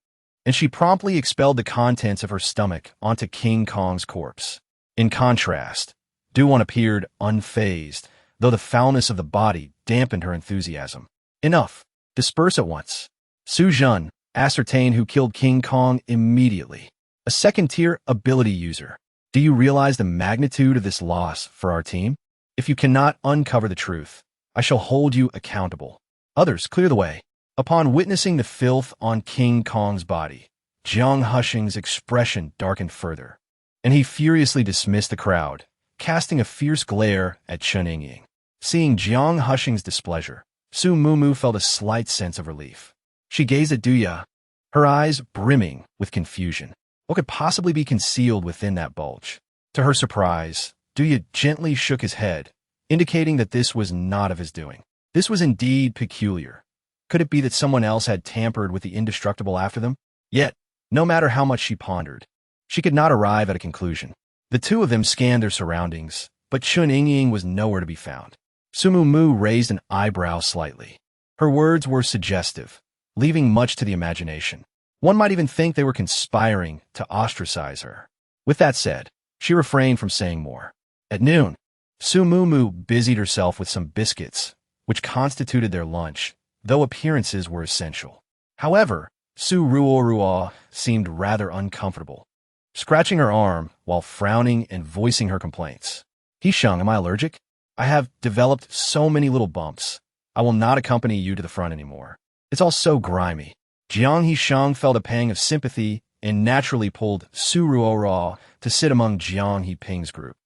and she promptly expelled the contents of her stomach onto King Kong's corpse. In contrast, Duan appeared unfazed, though the foulness of the body dampened her enthusiasm. "Enough. Disperse at once." Su Jun, Ascertain who killed King Kong immediately. A second-tier ability user. Do you realize the magnitude of this loss for our team? If you cannot uncover the truth, I shall hold you accountable. Others, clear the way. Upon witnessing the filth on King Kong's body, Jiang Hushing's expression darkened further, and he furiously dismissed the crowd, casting a fierce glare at Chen Yingying. Seeing Jiang Hushing's displeasure, Su Mumu felt a slight sense of relief. She gazed at Duya, her eyes brimming with confusion. What could possibly be concealed within that bulge? To her surprise, Duya gently shook his head, indicating that this was not of his doing. This was indeed peculiar. Could it be that someone else had tampered with the indestructible after them? Yet, no matter how much she pondered, she could not arrive at a conclusion. The two of them scanned their surroundings, but Chen Yingying was nowhere to be found. Su Mumu raised an eyebrow slightly. Her words were suggestive, leaving much to the imagination. One might even think they were conspiring to ostracize her. With that said, she refrained from saying more. At noon, Su Mumu busied herself with some biscuits, which constituted their lunch, though appearances were essential. However, Su Ruoruo seemed rather uncomfortable, scratching her arm while frowning and voicing her complaints. Hisheng, am I allergic? I have developed so many little bumps. I will not accompany you to the front anymore. It's all so grimy. Jiang Hisheng felt a pang of sympathy and naturally pulled Su Ruoruo to sit among Jiang Hiping's group,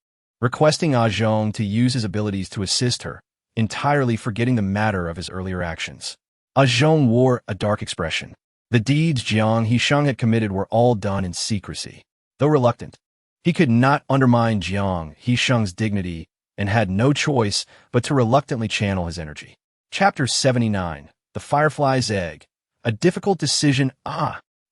requesting Ah Zhong to use his abilities to assist her, entirely forgetting the matter of his earlier actions. Ah Zhong wore a dark expression. The deeds Jiang Hisheng had committed were all done in secrecy. Though reluctant, he could not undermine Jiang Hisheng's dignity and had no choice but to reluctantly channel his energy. Chapter 79, The Firefly's Egg. A difficult decision.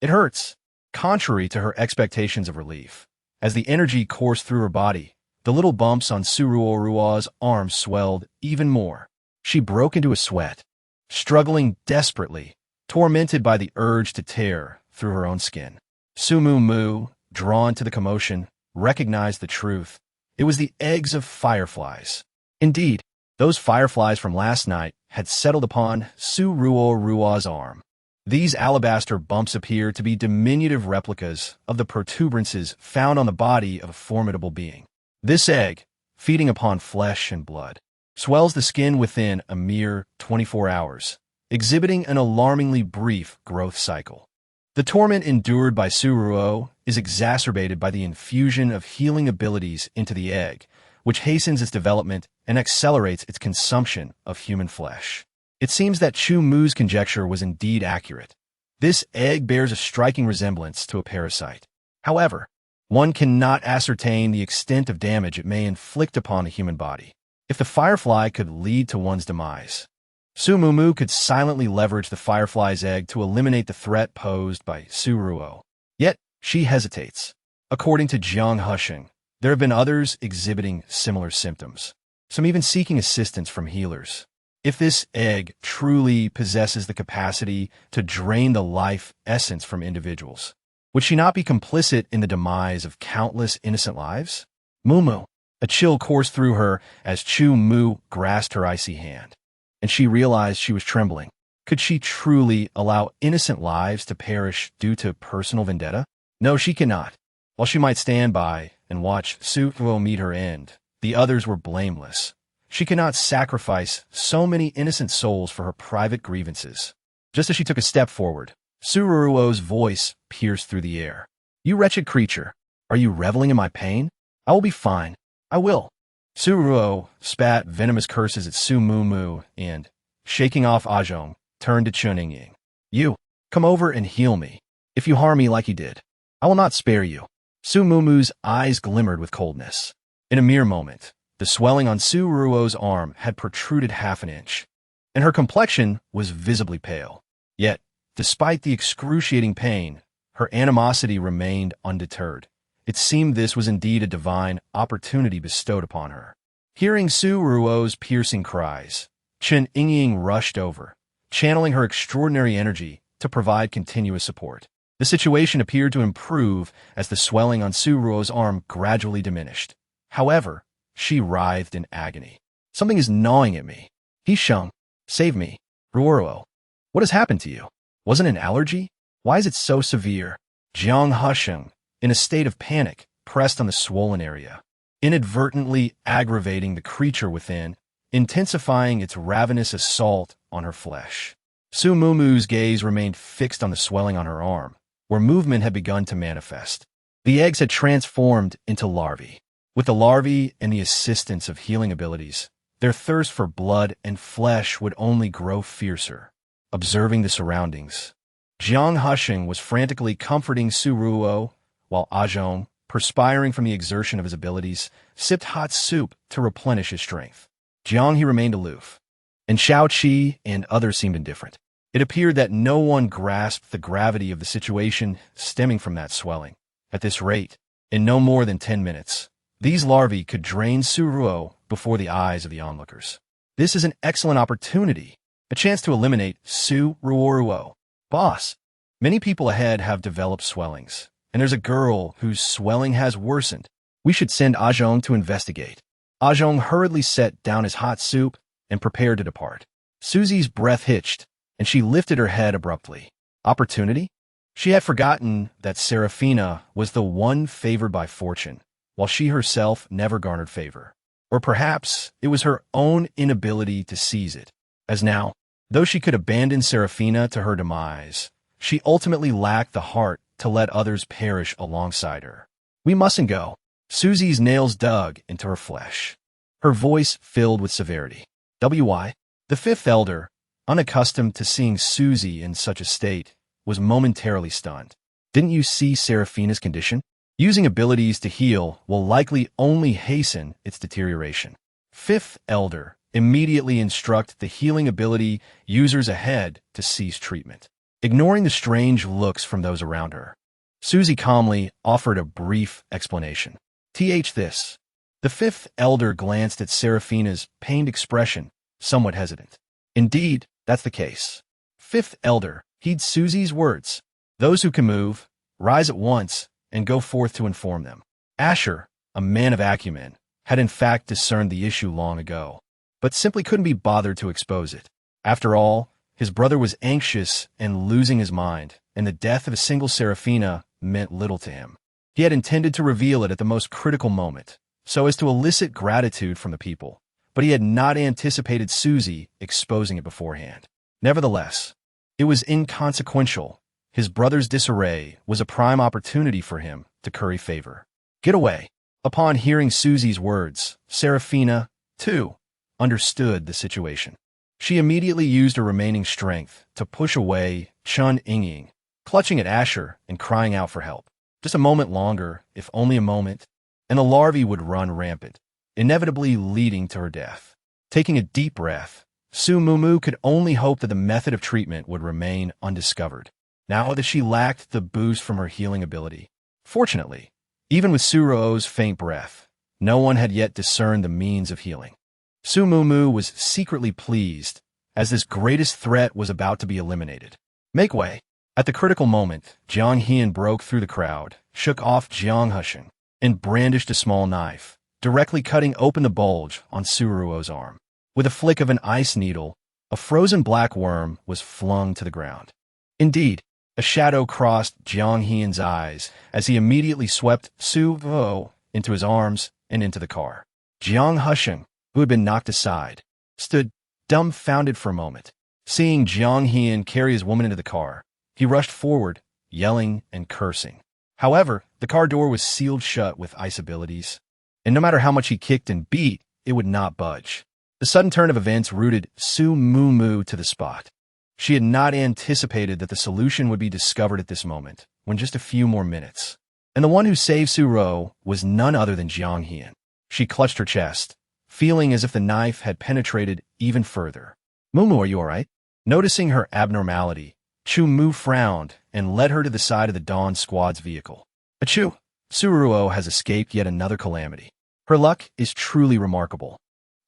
It hurts. Contrary to her expectations of relief, as the energy coursed through her body, the little bumps on Su Ruoruo's arms swelled even more. She broke into a sweat, struggling desperately, tormented by the urge to tear through her own skin. Su Mumu, drawn to the commotion, recognized the truth. It was the eggs of fireflies. Indeed, those fireflies from last night had settled upon Su Ruoruo's arm. These alabaster bumps appear to be diminutive replicas of the protuberances found on the body of a formidable being. This egg, feeding upon flesh and blood, swells the skin within a mere 24 hours, exhibiting an alarmingly brief growth cycle. The torment endured by Su Ruo is exacerbated by the infusion of healing abilities into the egg, which hastens its development and accelerates its consumption of human flesh. It seems that Chu Mu's conjecture was indeed accurate. This egg bears a striking resemblance to a parasite. However, one cannot ascertain the extent of damage it may inflict upon a human body. If the firefly could lead to one's demise, Su Mumu could silently leverage the firefly's egg to eliminate the threat posed by Su Ruo. Yet, she hesitates. According to Jiang Hushing, there have been others exhibiting similar symptoms, some even seeking assistance from healers. If this egg truly possesses the capacity to drain the life essence from individuals, would she not be complicit in the demise of countless innocent lives? Mumu. A chill coursed through her as Chu Mu grasped her icy hand, and she realized she was trembling. Could she truly allow innocent lives to perish due to personal vendetta? No, she cannot. While she might stand by and watch Su Ruo meet her end, the others were blameless. She cannot sacrifice so many innocent souls for her private grievances. Just as she took a step forward, Su Ruo's voice pierced through the air. You wretched creature, are you reveling in my pain? I will be fine. I will. Su Ruo spat venomous curses at Su Mumu and, shaking off Ah Zhong, turned to Chen Yingying. You, come over and heal me. If you harm me like you did, I will not spare you. Su Mumu's eyes glimmered with coldness. In a mere moment, the swelling on Su Ruo's arm had protruded half an inch, and her complexion was visibly pale. Yet, despite the excruciating pain, her animosity remained undeterred. It seemed this was indeed a divine opportunity bestowed upon her. Hearing Su Ruo's piercing cries, Chen Yingying rushed over, channeling her extraordinary energy to provide continuous support. The situation appeared to improve as the swelling on Su Ruo's arm gradually diminished. However, she writhed in agony. Something is gnawing at me. Hisheng, save me. Ruoruo, what has happened to you? Wasn't it an allergy? Why is it so severe? Jiang Husheng, in a state of panic, pressed on the swollen area, inadvertently aggravating the creature within, intensifying its ravenous assault on her flesh. Su Mumu's gaze remained fixed on the swelling on her arm, where movement had begun to manifest. The eggs had transformed into larvae. With the larvae and the assistance of healing abilities, their thirst for blood and flesh would only grow fiercer. Observing the surroundings, Jiang Husheng was frantically comforting Su Ruo, while Zhong, perspiring from the exertion of his abilities, sipped hot soup to replenish his strength. Jiang he remained aloof, and Xiao Qi and others seemed indifferent. It appeared that no one grasped the gravity of the situation stemming from that swelling. At this rate, in no more than 10 minutes, these larvae could drain Su Ruo before the eyes of the onlookers. This is an excellent opportunity, a chance to eliminate Su Ruo. Boss, many people ahead have developed swellings, and there's a girl whose swelling has worsened. We should send Zhong to investigate. Zhong hurriedly set down his hot soup and prepared to depart. Susie's breath hitched, and she lifted her head abruptly. Opportunity? She had forgotten that Seraphina was the one favored by fortune, while she herself never garnered favor. Or perhaps it was her own inability to seize it, as now, though she could abandon Seraphina to her demise, she ultimately lacked the heart to let others perish alongside her. We mustn't go. Susie's nails dug into her flesh. Her voice filled with severity. W.I. The fifth elder, unaccustomed to seeing Susie in such a state, was momentarily stunned. Didn't you see Seraphina's condition? Using abilities to heal will likely only hasten its deterioration. Fifth elder, immediately instruct the healing ability users ahead to cease treatment. Ignoring the strange looks from those around her, Susie calmly offered a brief explanation. This. The fifth elder glanced at Seraphina's pained expression, somewhat hesitant. Indeed, that's the case. Fifth elder, heed Susie's words. Those who can move, rise at once, and go forth to inform them. Asher, a man of acumen, had in fact discerned the issue long ago, but simply couldn't be bothered to expose it. After all, his brother was anxious and losing his mind, and the death of a single Seraphina meant little to him. He had intended to reveal it at the most critical moment, so as to elicit gratitude from the people, but he had not anticipated Susie exposing it beforehand. Nevertheless, it was inconsequential. His brother's disarray was a prime opportunity for him to curry favor. Get away. Upon hearing Susie's words, Seraphina, too, understood the situation. She immediately used her remaining strength to push away Chun Yingying, clutching at Asher and crying out for help. Just a moment longer, if only a moment, and the larvae would run rampant, inevitably leading to her death. Taking a deep breath, Su Mumu could only hope that the method of treatment would remain undiscovered, now that she lacked the boost from her healing ability. Fortunately, even with Su Ruo's faint breath, no one had yet discerned the means of healing. Su Mumu was secretly pleased, as this greatest threat was about to be eliminated. Make way. At the critical moment, Jiang Hian broke through the crowd, shook off Jiang Husheng, and brandished a small knife, directly cutting open the bulge on Su Ruo's arm. With a flick of an ice needle, a frozen black worm was flung to the ground. Indeed, a shadow crossed Jiang Hian's eyes as he immediately swept Su Ruo into his arms and into the car. Jiang Husheng, who had been knocked aside, stood dumbfounded for a moment. Seeing Jiang Hian carry his woman into the car, he rushed forward, yelling and cursing. However, the car door was sealed shut with ice abilities, and no matter how much he kicked and beat, it would not budge. The sudden turn of events rooted Su Mumu to the spot. She had not anticipated that the solution would be discovered at this moment, when just a few more minutes. And the one who saved Su Ruo was none other than Jiang Hian. She clutched her chest, feeling as if the knife had penetrated even further. Mumu, are you all right? Noticing her abnormality, Chu Mu frowned and led her to the side of the Dawn Squad's vehicle. Achoo! Su Ruo has escaped yet another calamity. Her luck is truly remarkable.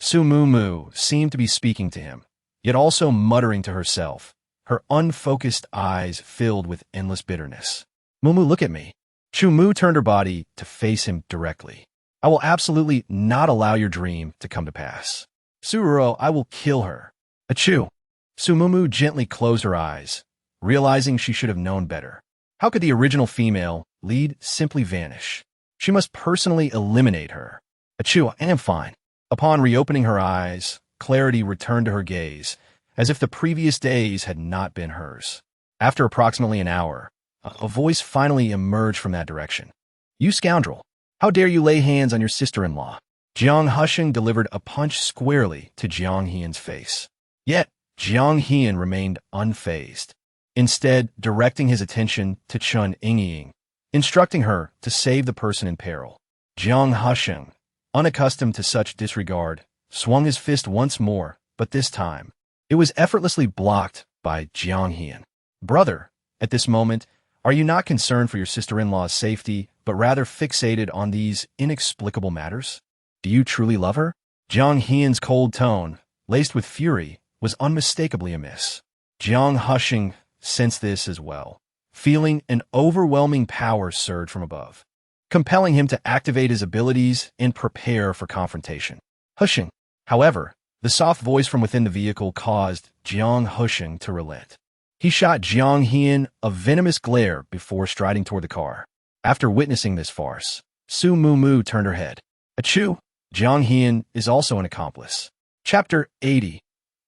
Su Mumu seemed to be speaking to him, yet also muttering to herself, her unfocused eyes filled with endless bitterness. Mumu, look at me. Chu Mu turned her body to face him directly. I will absolutely not allow your dream to come to pass. Su Ruo, I will kill her. Achoo! Su Mumu gently closed her eyes, realizing she should have known better. How could the original female lead simply vanish? She must personally eliminate her. Achoo, I am fine. Upon reopening her eyes, clarity returned to her gaze, as if the previous days had not been hers. After approximately an hour, a voice finally emerged from that direction. You scoundrel! How dare you lay hands on your sister-in-law? Jiang Husheng delivered a punch squarely to Jiang Hian's face. Yet, Jiang Hian remained unfazed, instead directing his attention to Chen Yingying, instructing her to save the person in peril. Jiang Husheng, unaccustomed to such disregard, swung his fist once more, but this time, it was effortlessly blocked by Jiang Hian. Brother, at this moment, are you not concerned for your sister-in-law's safety, but rather fixated on these inexplicable matters? Do you truly love her? Jiang Hian's cold tone, laced with fury, was unmistakably amiss. Jiang Husheng sensed this as well, feeling an overwhelming power surge from above, compelling him to activate his abilities and prepare for confrontation. Husheng, however, the soft voice from within the vehicle caused Jiang Husheng to relent. He shot Jiang Hian a venomous glare before striding toward the car. After witnessing this farce, Su Mumu turned her head. Achoo! Jiang Hian is also an accomplice. Chapter 80.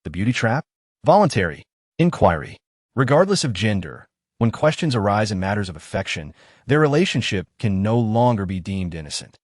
The Beauty Trap? Voluntary inquiry. Regardless of gender, when questions arise in matters of affection, their relationship can no longer be deemed innocent.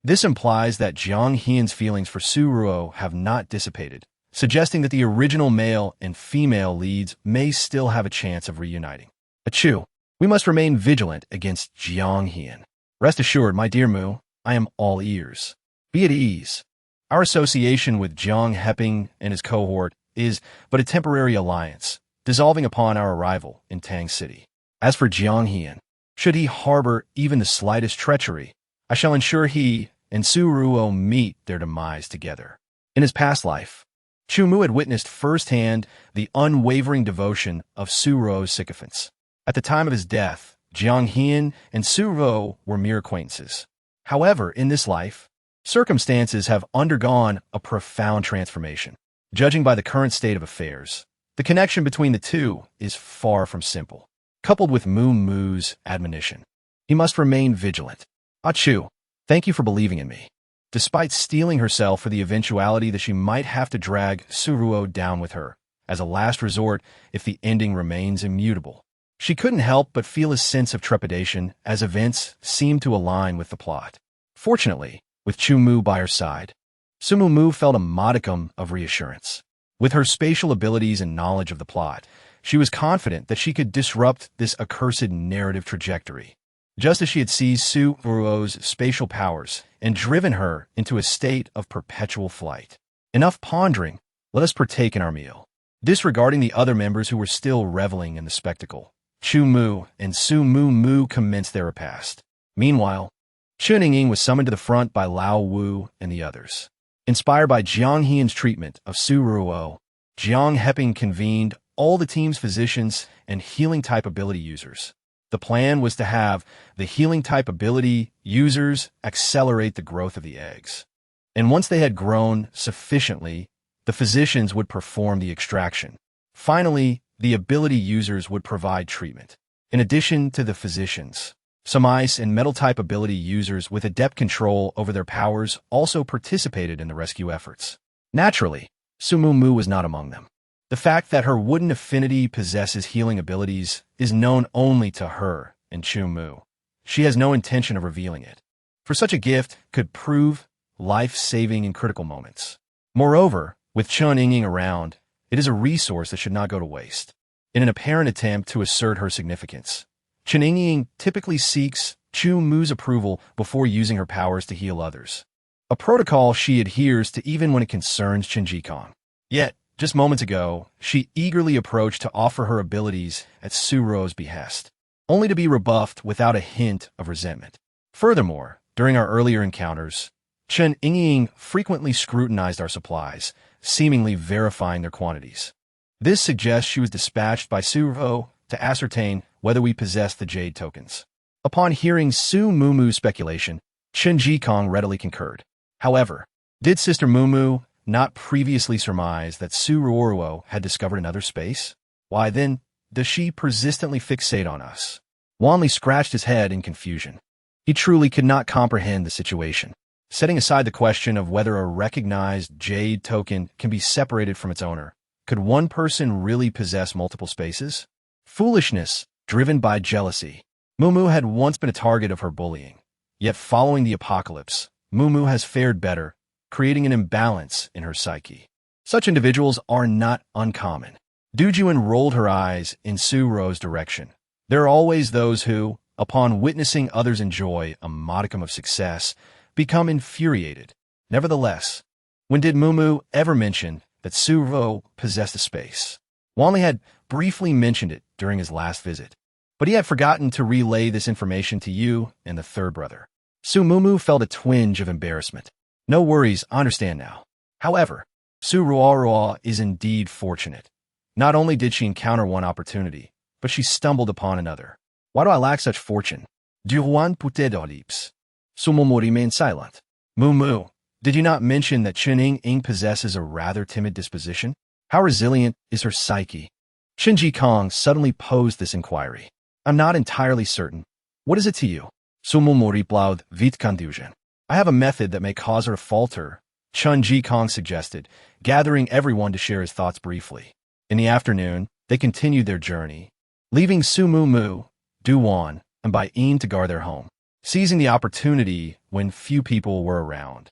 This implies that Jiang Hian's feelings for Su Ruo have not dissipated, suggesting that the original male and female leads may still have a chance of reuniting. Achoo! We must remain vigilant against Jiang Hian. Rest assured, my dear Mu, I am all ears. Be at ease. Our association with Jiang Heping and his cohort is but a temporary alliance, dissolving upon our arrival in Tang City. As for Jiang Hian, should he harbor even the slightest treachery, I shall ensure he and Su Ruo meet their demise together. In his past life, Chu Mu had witnessed firsthand the unwavering devotion of Su Ruo's sycophants. At the time of his death, Jiang Hian and Su Ruo were mere acquaintances. However, in this life, circumstances have undergone a profound transformation. Judging by the current state of affairs, the connection between the two is far from simple. Coupled with Mu Mu's admonition, he must remain vigilant. Achoo, thank you for believing in me. Despite steeling herself for the eventuality that she might have to drag Su Ruo down with her, as a last resort if the ending remains immutable, she couldn't help but feel a sense of trepidation as events seemed to align with the plot. Fortunately, with Chu Mu by her side, Su Mu felt a modicum of reassurance. With her spatial abilities and knowledge of the plot, she was confident that she could disrupt this accursed narrative trajectory, just as she had seized Su Ruo's spatial powers and driven her into a state of perpetual flight. Enough pondering, let us partake in our meal. Disregarding the other members who were still reveling in the spectacle, Chu Mu and Su Mu commenced their repast. Meanwhile, Chen Yingying was summoned to the front by Lao Wu and the others. Inspired by Jiang Hian's treatment of Su Ruo, Jiang Heping convened all the team's physicians and healing-type ability users. The plan was to have the healing-type ability users accelerate the growth of the eggs. And once they had grown sufficiently, the physicians would perform the extraction. Finally, the ability users would provide treatment. In addition to the physicians, some ice and metal-type ability users with adept control over their powers also participated in the rescue efforts. Naturally, Su Mu was not among them. The fact that her wooden affinity possesses healing abilities is known only to her and Chu Mu. She has no intention of revealing it, for such a gift could prove life-saving in critical moments. Moreover, with Chen Yingying around, it is a resource that should not go to waste. In an apparent attempt to assert her significance, Chen Yingying typically seeks Chu Mu's approval before using her powers to heal others, a protocol she adheres to even when it concerns Chen Jikong. Yet, just moments ago, she eagerly approached to offer her abilities at Su Ruo's behest, only to be rebuffed without a hint of resentment. Furthermore, during our earlier encounters, Chen Yingying frequently scrutinized our supplies, seemingly verifying their quantities. This suggests she was dispatched by Su Ruo to ascertain whether we possessed the jade tokens. Upon hearing Su Mu's speculation, Chen Jikong readily concurred. However, did Sister Mu not previously surmise that Su Ruo had discovered another space? Why then, does she persistently fixate on us? Wanli scratched his head in confusion. He truly could not comprehend the situation. Setting aside the question of whether a recognized jade token can be separated from its owner, could one person really possess multiple spaces? Foolishness, driven by jealousy. Mumu had once been a target of her bullying. Yet following the apocalypse, Mumu has fared better, creating an imbalance in her psyche. Such individuals are not uncommon. Dujuan rolled her eyes in Su-Ro's direction. There are always those who, upon witnessing others enjoy a modicum of success, become infuriated. Nevertheless, when did Mumu ever mention that Su-Ro possessed a space? Wanli had briefly mentioned it during his last visit, but he had forgotten to relay this information to you and the third brother. Su-Mumu felt a twinge of embarrassment. No worries, I understand now. However, Su-Ruo is indeed fortunate. Not only did she encounter one opportunity, but she stumbled upon another. Why do I lack such fortune? Duhuan puté d'olips. Su-Mumu remained silent. Mumu, did you not mention that Chen Ying possesses a rather timid disposition? How resilient is her psyche? Chen Jikong suddenly posed this inquiry. I'm not entirely certain. What is it to you? Su-Mumu replied with confusion. I have a method that may cause her to falter, Chen Jikong suggested, gathering everyone to share his thoughts briefly. In the afternoon, they continued their journey, leaving Su-Mumu, Duwan, and Bai Yin to guard their home, seizing the opportunity when few people were around.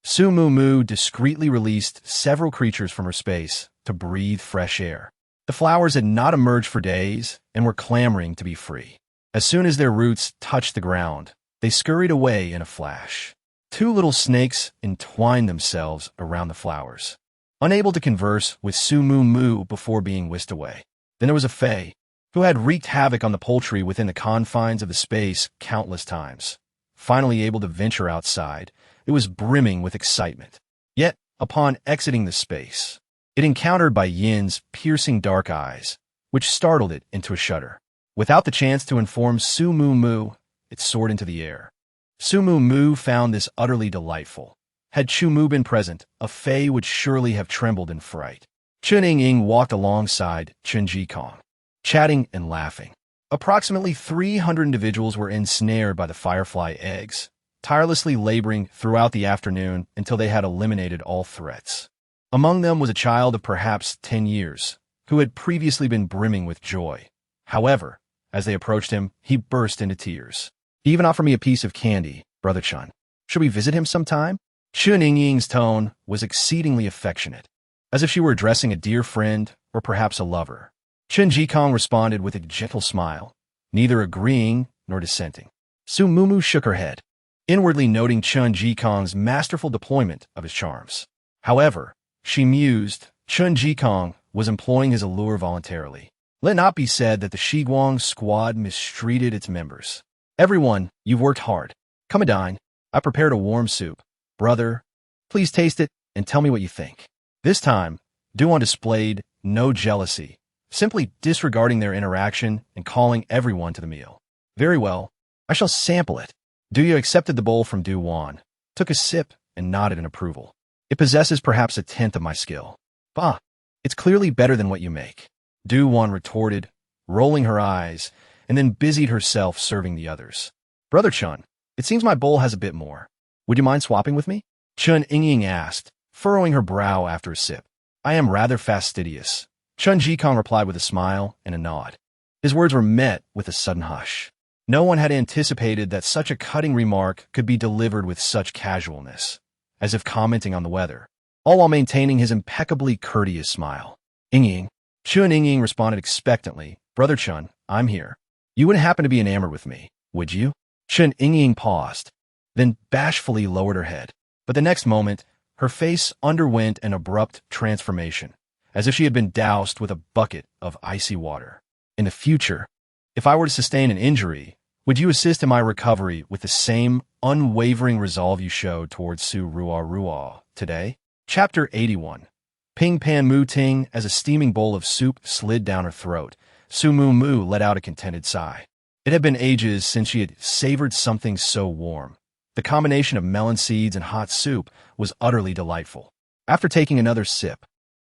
Su-Mumu discreetly released several creatures from her space to breathe fresh air. The flowers had not emerged for days and were clamoring to be free. As soon as their roots touched the ground, they scurried away in a flash. Two little snakes entwined themselves around the flowers, unable to converse with Su-Mumu before being whisked away. Then there was a fae, who had wreaked havoc on the poultry within the confines of the space countless times. Finally able to venture outside, it was brimming with excitement. Yet, upon exiting the space, it encountered Bai Yin's piercing dark eyes, which startled it into a shudder. Without the chance to inform Su-Mumu, it soared into the air. Su-Mumu found this utterly delightful. Had Chu-Mu been present, a fae would surely have trembled in fright. Chen Ying walked alongside Chen Jikong, chatting and laughing. Approximately 300 individuals were ensnared by the firefly eggs, tirelessly laboring throughout the afternoon until they had eliminated all threats. Among them was a child of perhaps 10 years, who had previously been brimming with joy. However, as they approached him, he burst into tears. He even offered me a piece of candy, Brother Chun. Should we visit him sometime? Chen Ying's tone was exceedingly affectionate, as if she were addressing a dear friend or perhaps a lover. Chen Jikong responded with a gentle smile, neither agreeing nor dissenting. Su-Mumu shook her head, inwardly noting Chen Jikong's masterful deployment of his charms. However, she mused, Chen Jikong was employing his allure voluntarily. Let it not be said that the Shiguang squad mistreated its members. Everyone, you've worked hard. Come and dine. I prepared a warm soup. Brother, please taste it and tell me what you think. This time, Duan displayed no jealousy, simply disregarding their interaction and calling everyone to the meal. Very well, I shall sample it. Duya accepted the bowl from Duan, took a sip, and nodded in approval. It possesses perhaps a tenth of my skill. Bah, it's clearly better than what you make. Duan retorted, rolling her eyes, and then busied herself serving the others. Brother Chun, it seems my bowl has a bit more. Would you mind swapping with me? Chen Ying asked, furrowing her brow after a sip. I am rather fastidious. Chen Jikong replied with a smile and a nod. His words were met with a sudden hush. No one had anticipated that such a cutting remark could be delivered with such casualness, as if commenting on the weather, all while maintaining his impeccably courteous smile. Ying. Chen Ying responded expectantly, Brother Chun, I'm here. You wouldn't happen to be enamored with me, would you? Chen Ying paused, then bashfully lowered her head. But the next moment, her face underwent an abrupt transformation, as if she had been doused with a bucket of icy water. In the future, if I were to sustain an injury, would you assist in my recovery with the same unwavering resolve you showed towards Su-Ruo today? Chapter 81. Ping Pan Mu Ting, as a steaming bowl of soup slid down her throat, Su-Mumu let out a contented sigh. It had been ages since she had savored something so warm. The combination of melon seeds and hot soup was utterly delightful. After taking another sip,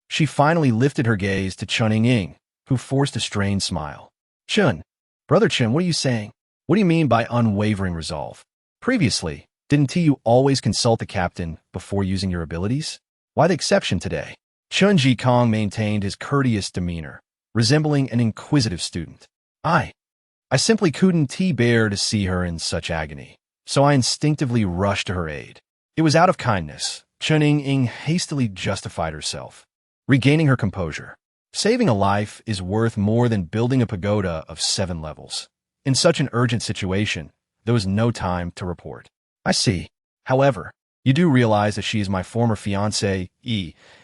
she finally lifted her gaze to Chen Ying, who forced a strained smile. Chun, Brother Chun, what are you saying? What do you mean by unwavering resolve? Previously, didn't you always consult the captain before using your abilities? Why the exception today? Chun Jikong maintained his courteous demeanor, resembling an inquisitive student. I simply couldn't bear to see her in such agony, so I instinctively rushed to her aid. It was out of kindness. Chun Ying hastily justified herself, regaining her composure. Saving a life is worth more than building a pagoda of 7 levels. In such an urgent situation, there was no time to report. I see. However, you do realize that she is my former fiancée,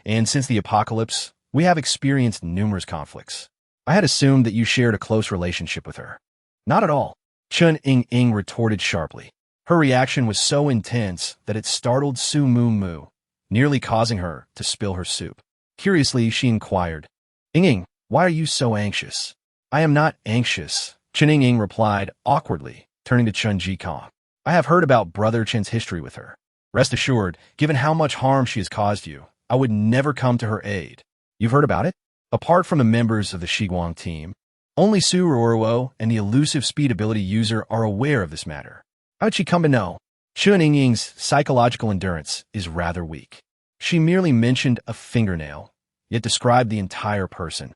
and since the apocalypse, we have experienced numerous conflicts. I had assumed that you shared a close relationship with her. Not at all, Chun Ying retorted sharply. Her reaction was so intense that it startled Su Mu, nearly causing her to spill her soup. Curiously, she inquired, Ying, why are you so anxious? I am not anxious, Chun Ying replied awkwardly, turning to Chun Jikong. I have heard about Brother Chen's history with her. Rest assured, given how much harm she has caused you, I would never come to her aid. You've heard about it? Apart from the members of the Shiguang team, only Su Ruoruo and the elusive speed ability user are aware of this matter. How did she come to know? Chun Ying's psychological endurance is rather weak. She merely mentioned a fingernail, yet described the entire person.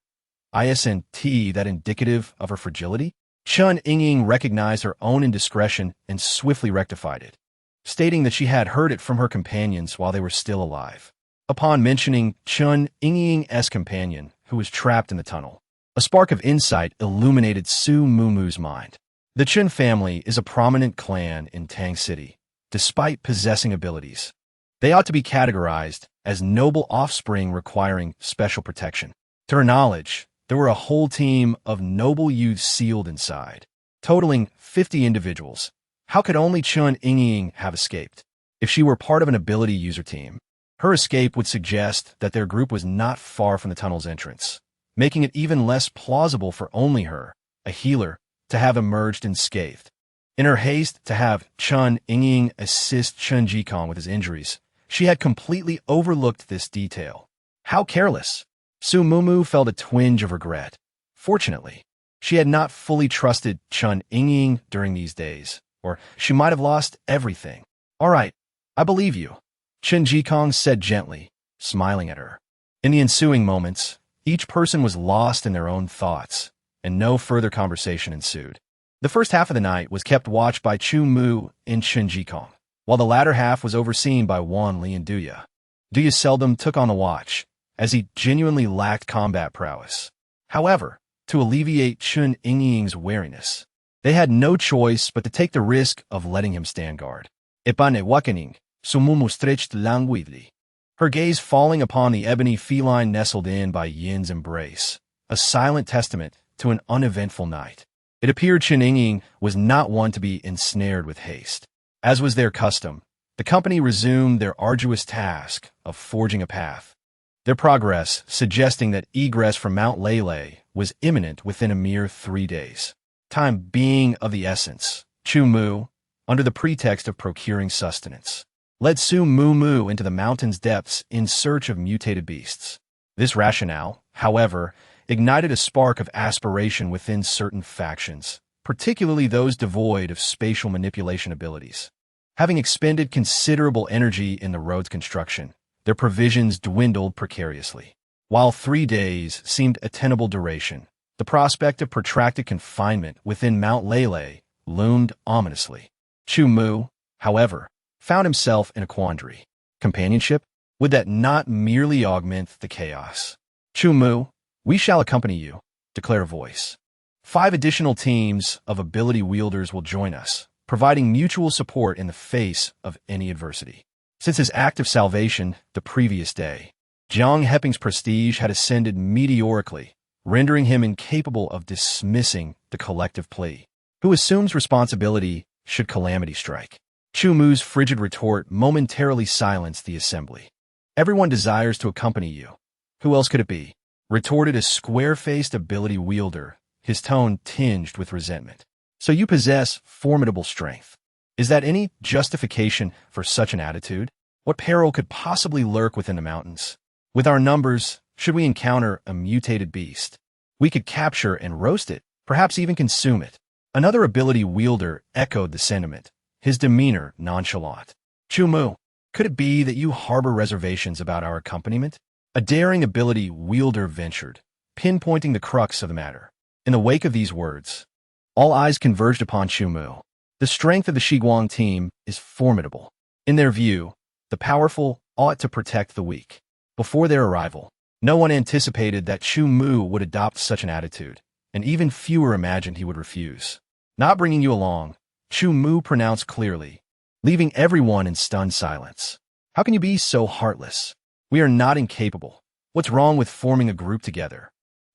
Isn't that indicative of her fragility? Chun Ying recognized her own indiscretion and swiftly rectified it, stating that she had heard it from her companions while they were still alive. Upon mentioning Chun Ying's companion, who was trapped in the tunnel, a spark of insight illuminated Su Mu's mind. The Chun family is a prominent clan in Tang City, despite possessing abilities. They ought to be categorized as noble offspring requiring special protection. To her knowledge, there were a whole team of noble youths sealed inside, totaling 50 individuals. How could only Chun Ying have escaped? If she were part of an ability user team, her escape would suggest that their group was not far from the tunnel's entrance, making it even less plausible for only her, a healer, to have emerged unscathed. In her haste to have Chun Ying assist Chun Jikong with his injuries, she had completely overlooked this detail. How careless! Su Mu felt a twinge of regret. Fortunately, she had not fully trusted Chun Ying during these days, or she might have lost everything. All right, I believe you, Chun Jikong said gently, smiling at her. In the ensuing moments, each person was lost in their own thoughts, and no further conversation ensued. The first half of the night was kept watch by Chu Mu and Chun Jikong, while the latter half was overseen by Wan Li and Duya. Duya seldom took on the watch, as he genuinely lacked combat prowess. However, to alleviate Chun Ying's wariness, they had no choice but to take the risk of letting him stand guard. Epane wakening, Su Mu stretched languidly, her gaze falling upon the ebony feline nestled in by Yin's embrace, a silent testament to an uneventful night. It appeared Chun Ying was not one to be ensnared with haste. As was their custom, the company resumed their arduous task of forging a path, their progress suggesting that egress from Mount Lele was imminent within a mere 3 days. Time being of the essence, Chu Mu, under the pretext of procuring sustenance, led Su Mu into the mountain's depths in search of mutated beasts. This rationale, however, ignited a spark of aspiration within certain factions, particularly those devoid of spatial manipulation abilities. Having expended considerable energy in the road's construction, their provisions dwindled precariously. While 3 days seemed a tenable duration, the prospect of protracted confinement within Mount Lele loomed ominously. Chu Mu, however, found himself in a quandary. Companionship? Would that not merely augment the chaos? Chu Mu, we shall accompany you, declared a voice. 5 additional teams of ability wielders will join us, providing mutual support in the face of any adversity. Since his act of salvation the previous day, Jiang Heping's prestige had ascended meteorically, rendering him incapable of dismissing the collective plea. Who assumes responsibility should calamity strike? Chu Mu's frigid retort momentarily silenced the assembly. Everyone desires to accompany you. Who else could it be? Retorted a square-faced ability wielder, his tone tinged with resentment. So you possess formidable strength. Is that any justification for such an attitude? What peril could possibly lurk within the mountains? With our numbers, should we encounter a mutated beast? We could capture and roast it, perhaps even consume it. Another ability wielder echoed the sentiment, his demeanor nonchalant. Chu Mu, could it be that you harbor reservations about our accompaniment? A daring ability wielder ventured, pinpointing the crux of the matter. In the wake of these words, all eyes converged upon Chu Mu. The strength of the Shiguang team is formidable. In their view, the powerful ought to protect the weak. Before their arrival, no one anticipated that Chu Mu would adopt such an attitude, and even fewer imagined he would refuse. Not bringing you along, Chu Mu pronounced clearly, leaving everyone in stunned silence. How can you be so heartless? We are not incapable. What's wrong with forming a group together?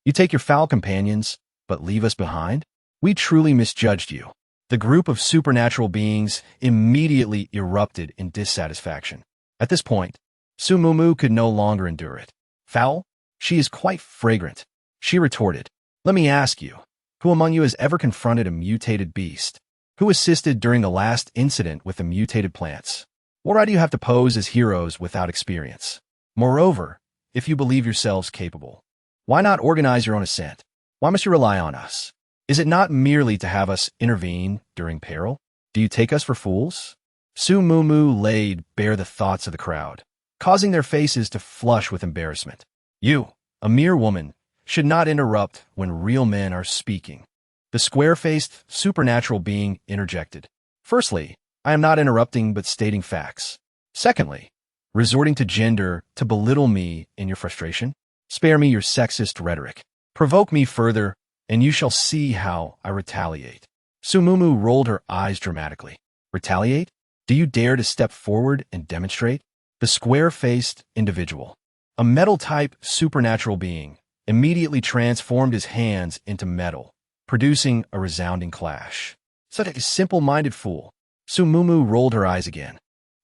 You take your foul companions, but leave us behind? We truly misjudged you. The group of supernatural beings immediately erupted in dissatisfaction. At this point, Su Mumu could no longer endure it. Foul? She is quite fragrant, she retorted. Let me ask you, who among you has ever confronted a mutated beast? Who assisted during the last incident with the mutated plants? Why do you have to pose as heroes without experience? Moreover, if you believe yourselves capable, why not organize your own ascent? Why must you rely on us? Is it not merely to have us intervene during peril? Do you take us for fools? Su Mumu laid bare the thoughts of the crowd, causing their faces to flush with embarrassment. You, a mere woman, should not interrupt when real men are speaking. The square-faced, supernatural being interjected. Firstly, I am not interrupting but stating facts. Secondly, resorting to gender to belittle me in your frustration? Spare me your sexist rhetoric. Provoke me further, and you shall see how I retaliate. Su Mumu rolled her eyes dramatically. Retaliate? Do you dare to step forward and demonstrate? The square-faced individual, a metal-type supernatural being, immediately transformed his hands into metal, producing a resounding clash. Such a simple-minded fool. Su Mumu rolled her eyes again.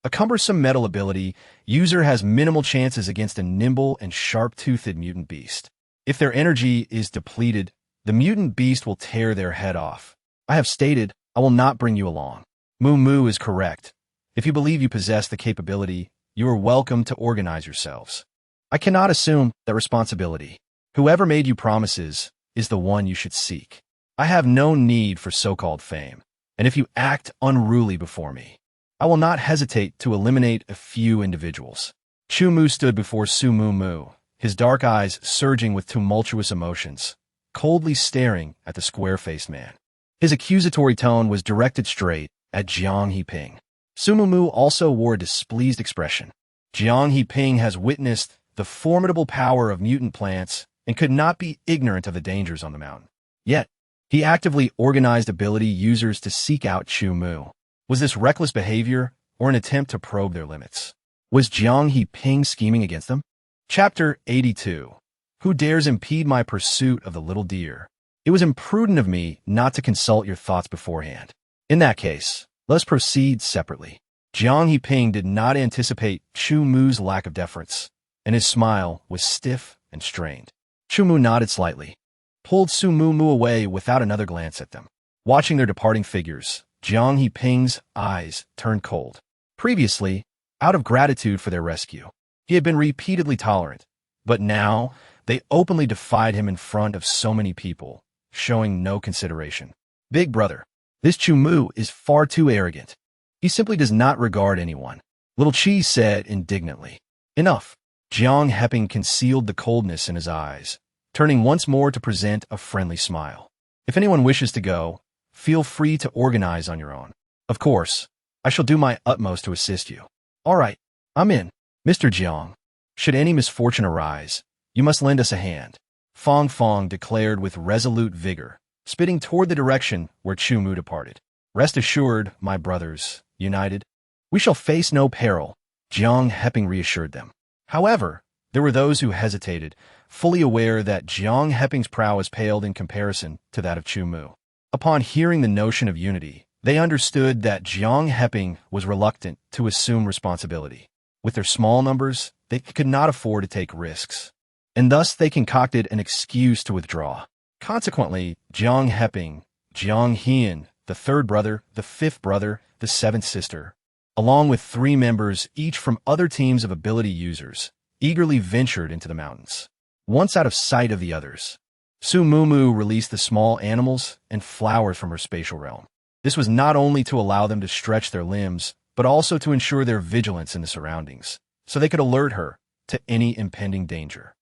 A cumbersome metal ability user has minimal chances against a nimble and sharp-toothed mutant beast. If their energy is depleted, the mutant beast will tear their head off. I have stated, I will not bring you along. Mumu is correct. If you believe you possess the capability, you are welcome to organize yourselves. I cannot assume that responsibility. Whoever made you promises is the one you should seek. I have no need for so-called fame, and if you act unruly before me, I will not hesitate to eliminate a few individuals. Chu Mu stood before Su Mumu, his dark eyes surging with tumultuous emotions, coldly staring at the square-faced man. His accusatory tone was directed straight at Jiang Heping. Su Mumu also wore a displeased expression. Jiang Heping has witnessed the formidable power of mutant plants and could not be ignorant of the dangers on the mountain. Yet, he actively organized ability users to seek out Chu Mu. Was this reckless behavior or an attempt to probe their limits? Was Jiang Heping scheming against them? Chapter 82. Who dares impede my pursuit of the little deer? It was imprudent of me not to consult your thoughts beforehand. In that case, let's proceed separately. Jiang Heping did not anticipate Chu Mu's lack of deference, and his smile was stiff and strained. Chu Mu nodded slightly, pulled Su Mumu away without another glance at them. Watching their departing figures, Jiang Heping's eyes turned cold. Previously, out of gratitude for their rescue, he had been repeatedly tolerant, but now they openly defied him in front of so many people, showing no consideration. Big brother, this Chu Mu is far too arrogant. He simply does not regard anyone. Little Chi said indignantly. Enough. Jiang Heping concealed the coldness in his eyes, turning once more to present a friendly smile. If anyone wishes to go, feel free to organize on your own. Of course, I shall do my utmost to assist you. All right, I'm in. Mr. Jiang, should any misfortune arise, you must lend us a hand. Fong Fong declared with resolute vigor, spitting toward the direction where Chu Mu departed. Rest assured, my brothers, united, we shall face no peril, Jiang Heping reassured them. However, there were those who hesitated, fully aware that Jiang Heping's prowess paled in comparison to that of Chu Mu. Upon hearing the notion of unity, they understood that Jiang Heping was reluctant to assume responsibility. With their small numbers, they could not afford to take risks, and thus they concocted an excuse to withdraw. Consequently, Jiang Heping, Jiang Hian, the third brother, the fifth brother, the seventh sister, along with 3 members each from other teams of ability users, eagerly ventured into the mountains. Once out of sight of the others, Su Mumu released the small animals and flowers from her spatial realm. This was not only to allow them to stretch their limbs, but also to ensure their vigilance in the surroundings, so they could alert her to any impending danger.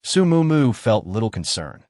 Su Mumu felt little concern.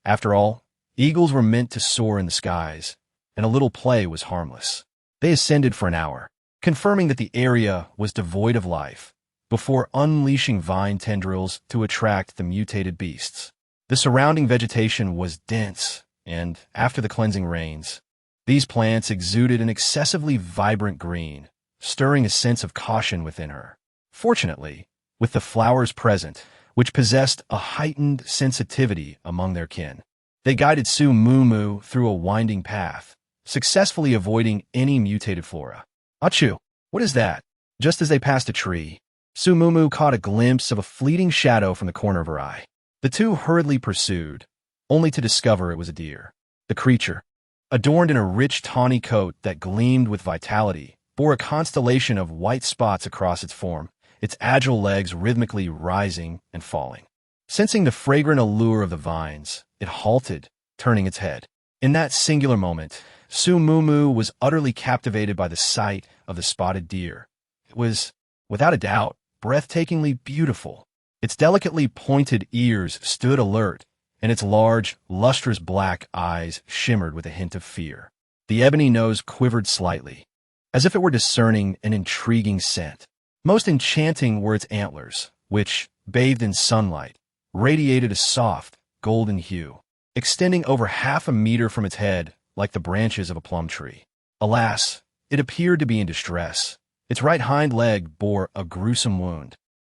After all, eagles were meant to soar in the skies, and a little play was harmless. They ascended for an hour, confirming that the area was devoid of life, before unleashing vine tendrils to attract the mutated beasts. The surrounding vegetation was dense, and after the cleansing rains, these plants exuded an excessively vibrant green, stirring a sense of caution within her. Fortunately, with the flowers present, which possessed a heightened sensitivity among their kin, they guided Su Mumu through a winding path, successfully avoiding any mutated flora. Achoo! What is that? Just as they passed a tree, Su Mumu caught a glimpse of a fleeting shadow from the corner of her eye. The two hurriedly pursued, only to discover it was a deer. The creature, adorned in a rich tawny coat that gleamed with vitality, bore a constellation of white spots across its form, its agile legs rhythmically rising and falling. Sensing the fragrant allure of the vines, it halted, turning its head. In that singular moment, Su Mumu was utterly captivated by the sight of the spotted deer. It was, without a doubt, breathtakingly beautiful. Its delicately pointed ears stood alert, and its large, lustrous black eyes shimmered with a hint of fear. The ebony nose quivered slightly, as if it were discerning an intriguing scent. Most enchanting were its antlers, which, bathed in sunlight, radiated a soft, golden hue, extending over 1/2 meter from its head like the branches of a plum tree. Alas, it appeared to be in distress. Its right hind leg bore a gruesome wound,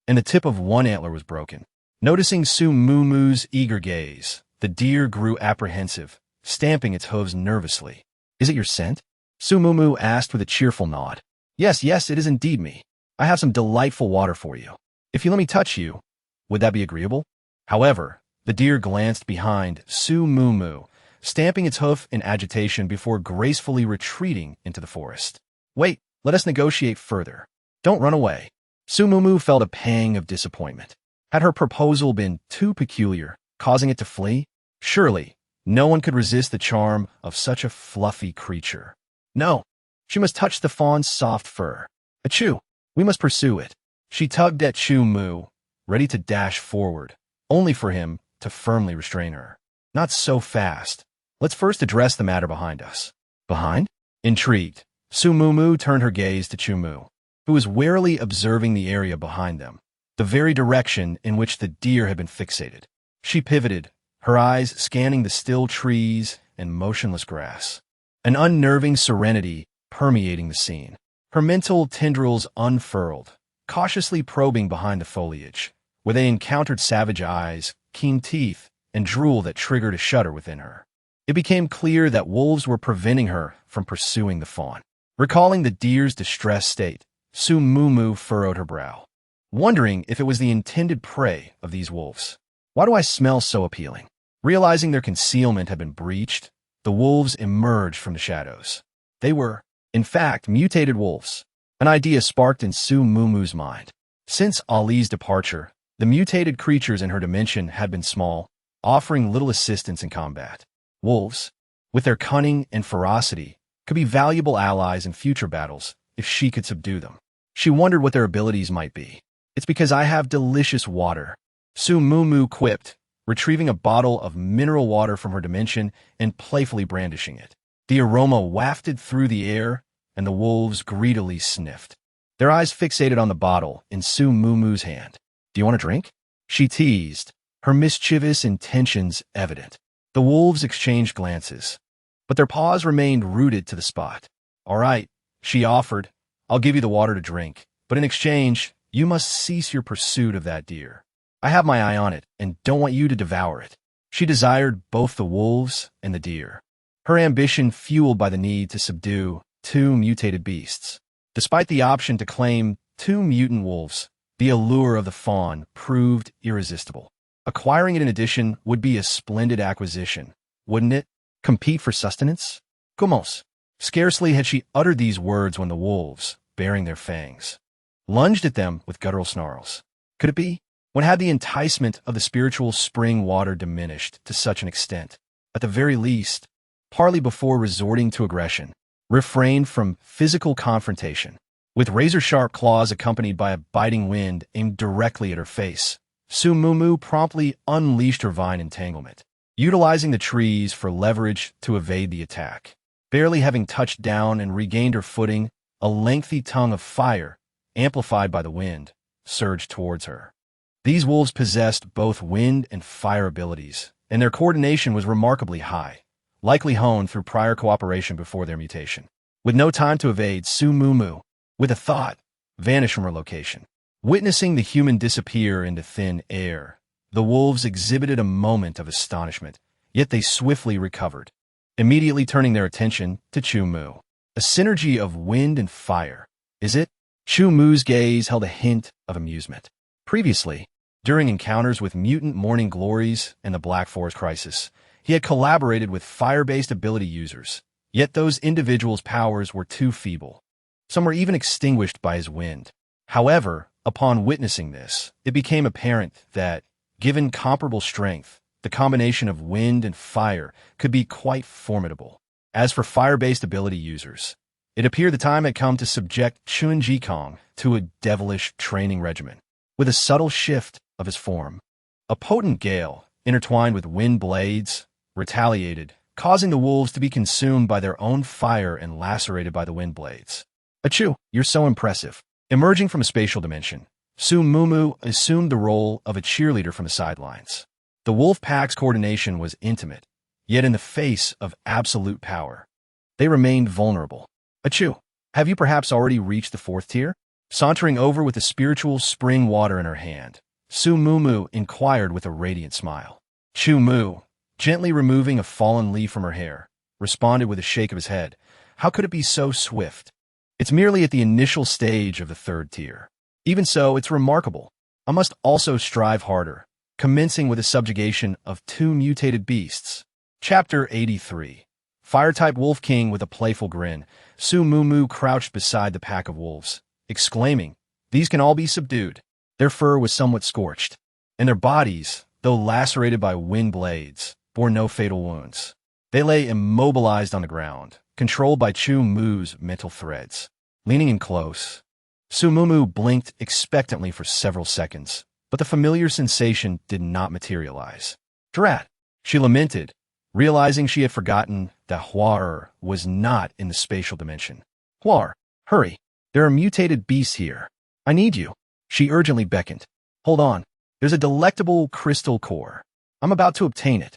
and the tip of one antler was broken. Noticing Su Mumu's eager gaze, the deer grew apprehensive, stamping its hooves nervously. "Is it your scent?" Su Mumu asked with a cheerful nod. Yes, it is indeed me. I have some delightful water for you. If you let me touch you, would that be agreeable?" However, the deer glanced behind Su Mumu, stamping its hoof in agitation before gracefully retreating into the forest. "Wait, let us negotiate further. Don't run away." Su Mumu felt a pang of disappointment. Had her proposal been too peculiar, causing it to flee? Surely, no one could resist the charm of such a fluffy creature. No, she must touch the fawn's soft fur. Achoo, we must pursue it. She tugged at Chu Mu, ready to dash forward, only for him to firmly restrain her. "Not so fast. Let's first address the matter behind us." "Behind?" Intrigued, Su Mumu turned her gaze to Chu Mu, who was warily observing the area behind them, the very direction in which the deer had been fixated. She pivoted, her eyes scanning the still trees and motionless grass, an unnerving serenity permeating the scene. Her mental tendrils unfurled, cautiously probing behind the foliage, where they encountered savage eyes, keen teeth, and drool that triggered a shudder within her. It became clear that wolves were preventing her from pursuing the fawn. Recalling the deer's distressed state, Su Mumu furrowed her brow, wondering if it was the intended prey of these wolves. "Why do I smell so appealing?" Realizing their concealment had been breached, the wolves emerged from the shadows. They were, in fact, mutated wolves. An idea sparked in Su Mumu's mind. Since Ali's departure, the mutated creatures in her dimension had been small, offering little assistance in combat. Wolves, with their cunning and ferocity, could be valuable allies in future battles if she could subdue them. She wondered what their abilities might be. "It's because I have delicious water," Su Mumu quipped, retrieving a bottle of mineral water from her dimension and playfully brandishing it. The aroma wafted through the air, and the wolves greedily sniffed, their eyes fixated on the bottle in Su Mumu's hand. "Do you want a drink?" she teased, her mischievous intentions evident. The wolves exchanged glances, but their paws remained rooted to the spot. "All right," she offered, "I'll give you the water to drink, but in exchange, you must cease your pursuit of that deer. I have my eye on it and don't want you to devour it." She desired both the wolves and the deer, her ambition fueled by the need to subdue 2 mutated beasts. Despite the option to claim 2 mutant wolves, the allure of the fawn proved irresistible. Acquiring it in addition would be a splendid acquisition, wouldn't it? Compete for sustenance? Comment? Scarcely had she uttered these words when the wolves, baring their fangs, lunged at them with guttural snarls. Could it be? When had the enticement of the spiritual spring water diminished to such an extent? At the very least, parley before resorting to aggression. Refrain from physical confrontation. With razor-sharp claws accompanied by a biting wind aimed directly at her face, Su Mumu promptly unleashed her vine entanglement, utilizing the trees for leverage to evade the attack. Barely having touched down and regained her footing, a lengthy tongue of fire, amplified by the wind, surged towards her. These wolves possessed both wind and fire abilities, and their coordination was remarkably high, likely honed through prior cooperation before their mutation. With no time to evade, Su Mumu, with a thought, vanished from her location. Witnessing the human disappear into thin air, the wolves exhibited a moment of astonishment, yet they swiftly recovered, immediately turning their attention to Chu Mu. A synergy of wind and fire, is it? Chu Mu's gaze held a hint of amusement. Previously, during encounters with mutant morning glories and the Black Forest Crisis, he had collaborated with fire-based ability users, yet those individuals' powers were too feeble. Some were even extinguished by his wind. However, upon witnessing this, it became apparent that, given comparable strength, the combination of wind and fire could be quite formidable. As for fire-based ability users, it appeared the time had come to subject Chun Jikong to a devilish training regimen. With a subtle shift of his form, a potent gale, intertwined with wind blades, retaliated, causing the wolves to be consumed by their own fire and lacerated by the wind blades. Achoo, you're so impressive. Emerging from a spatial dimension, Su Mumu assumed the role of a cheerleader from the sidelines. The wolf pack's coordination was intimate, yet in the face of absolute power, they remained vulnerable. Achoo, have you perhaps already reached the 4th tier? Sauntering over with the spiritual spring water in her hand, Su Mumu inquired with a radiant smile. Chu Mu, gently removing a fallen leaf from her hair, responded with a shake of his head. How could it be so swift? It's merely at the initial stage of the 3rd tier. Even so, it's remarkable. I must also strive harder, commencing with the subjugation of 2 mutated beasts. Chapter 83. Fire-type Wolf King. With a playful grin, Su Mumu crouched beside the pack of wolves, exclaiming, "These can all be subdued." Their fur was somewhat scorched, and their bodies, though lacerated by wind blades, bore no fatal wounds. They lay immobilized on the ground, controlled by Chu Mu's mental threads. Leaning in close, Su Mumu blinked expectantly for several seconds, but the familiar sensation did not materialize. Drat! She lamented, realizing she had forgotten that Huar was not in the spatial dimension. Huar, hurry! There are mutated beasts here. I need you. She urgently beckoned. Hold on. There's a delectable crystal core. I'm about to obtain it.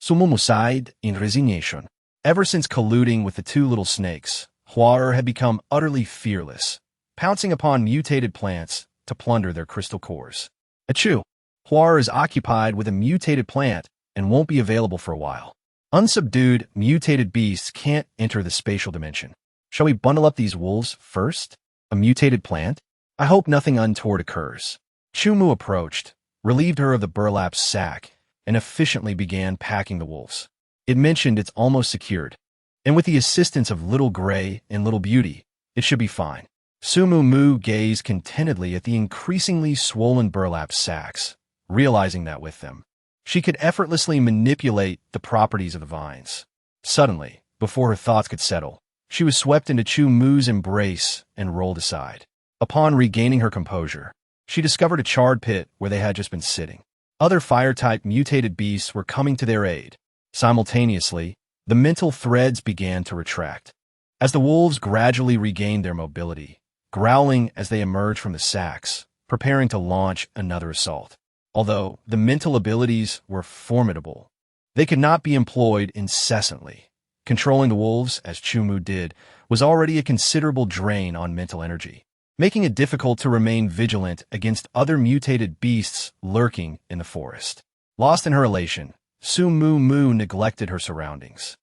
Su Mumu sighed in resignation. Ever since colluding with the 2 little snakes, Huar had become utterly fearless, pouncing upon mutated plants to plunder their crystal cores. Achoo! Huar is occupied with a mutated plant and won't be available for a while. Unsubdued, mutated beasts can't enter the spatial dimension. Shall we bundle up these wolves first? A mutated plant? I hope nothing untoward occurs. Chu Mu approached, relieved her of the burlap sack, and efficiently began packing the wolves. It mentioned it's almost secured, and with the assistance of Little Gray and Little Beauty, it should be fine. Su Mumu gazed contentedly at the increasingly swollen burlap sacks, realizing that with them, she could effortlessly manipulate the properties of the vines. Suddenly, before her thoughts could settle, she was swept into Chu Mu's embrace and rolled aside. Upon regaining her composure, she discovered a charred pit where they had just been sitting. Other fire-type mutated beasts were coming to their aid. Simultaneously, the mental threads began to retract. As the wolves gradually regained their mobility, growling as they emerged from the sacks, preparing to launch another assault. Although the mental abilities were formidable, they could not be employed incessantly. Controlling the wolves, as Chu Mu did, was already a considerable drain on mental energy, making it difficult to remain vigilant against other mutated beasts lurking in the forest. Lost in her elation, Su Mumu neglected her surroundings,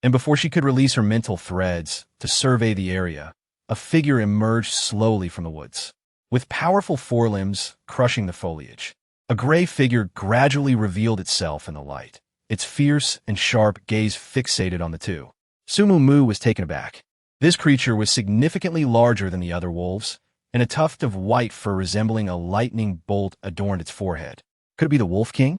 and before she could release her mental threads to survey the area, a figure emerged slowly from the woods. With powerful forelimbs crushing the foliage, a gray figure gradually revealed itself in the light, its fierce and sharp gaze fixated on the 2. Su Mumu was taken aback. This creature was significantly larger than the other wolves, and a tuft of white fur resembling a lightning bolt adorned its forehead. Could it be the Wolf King?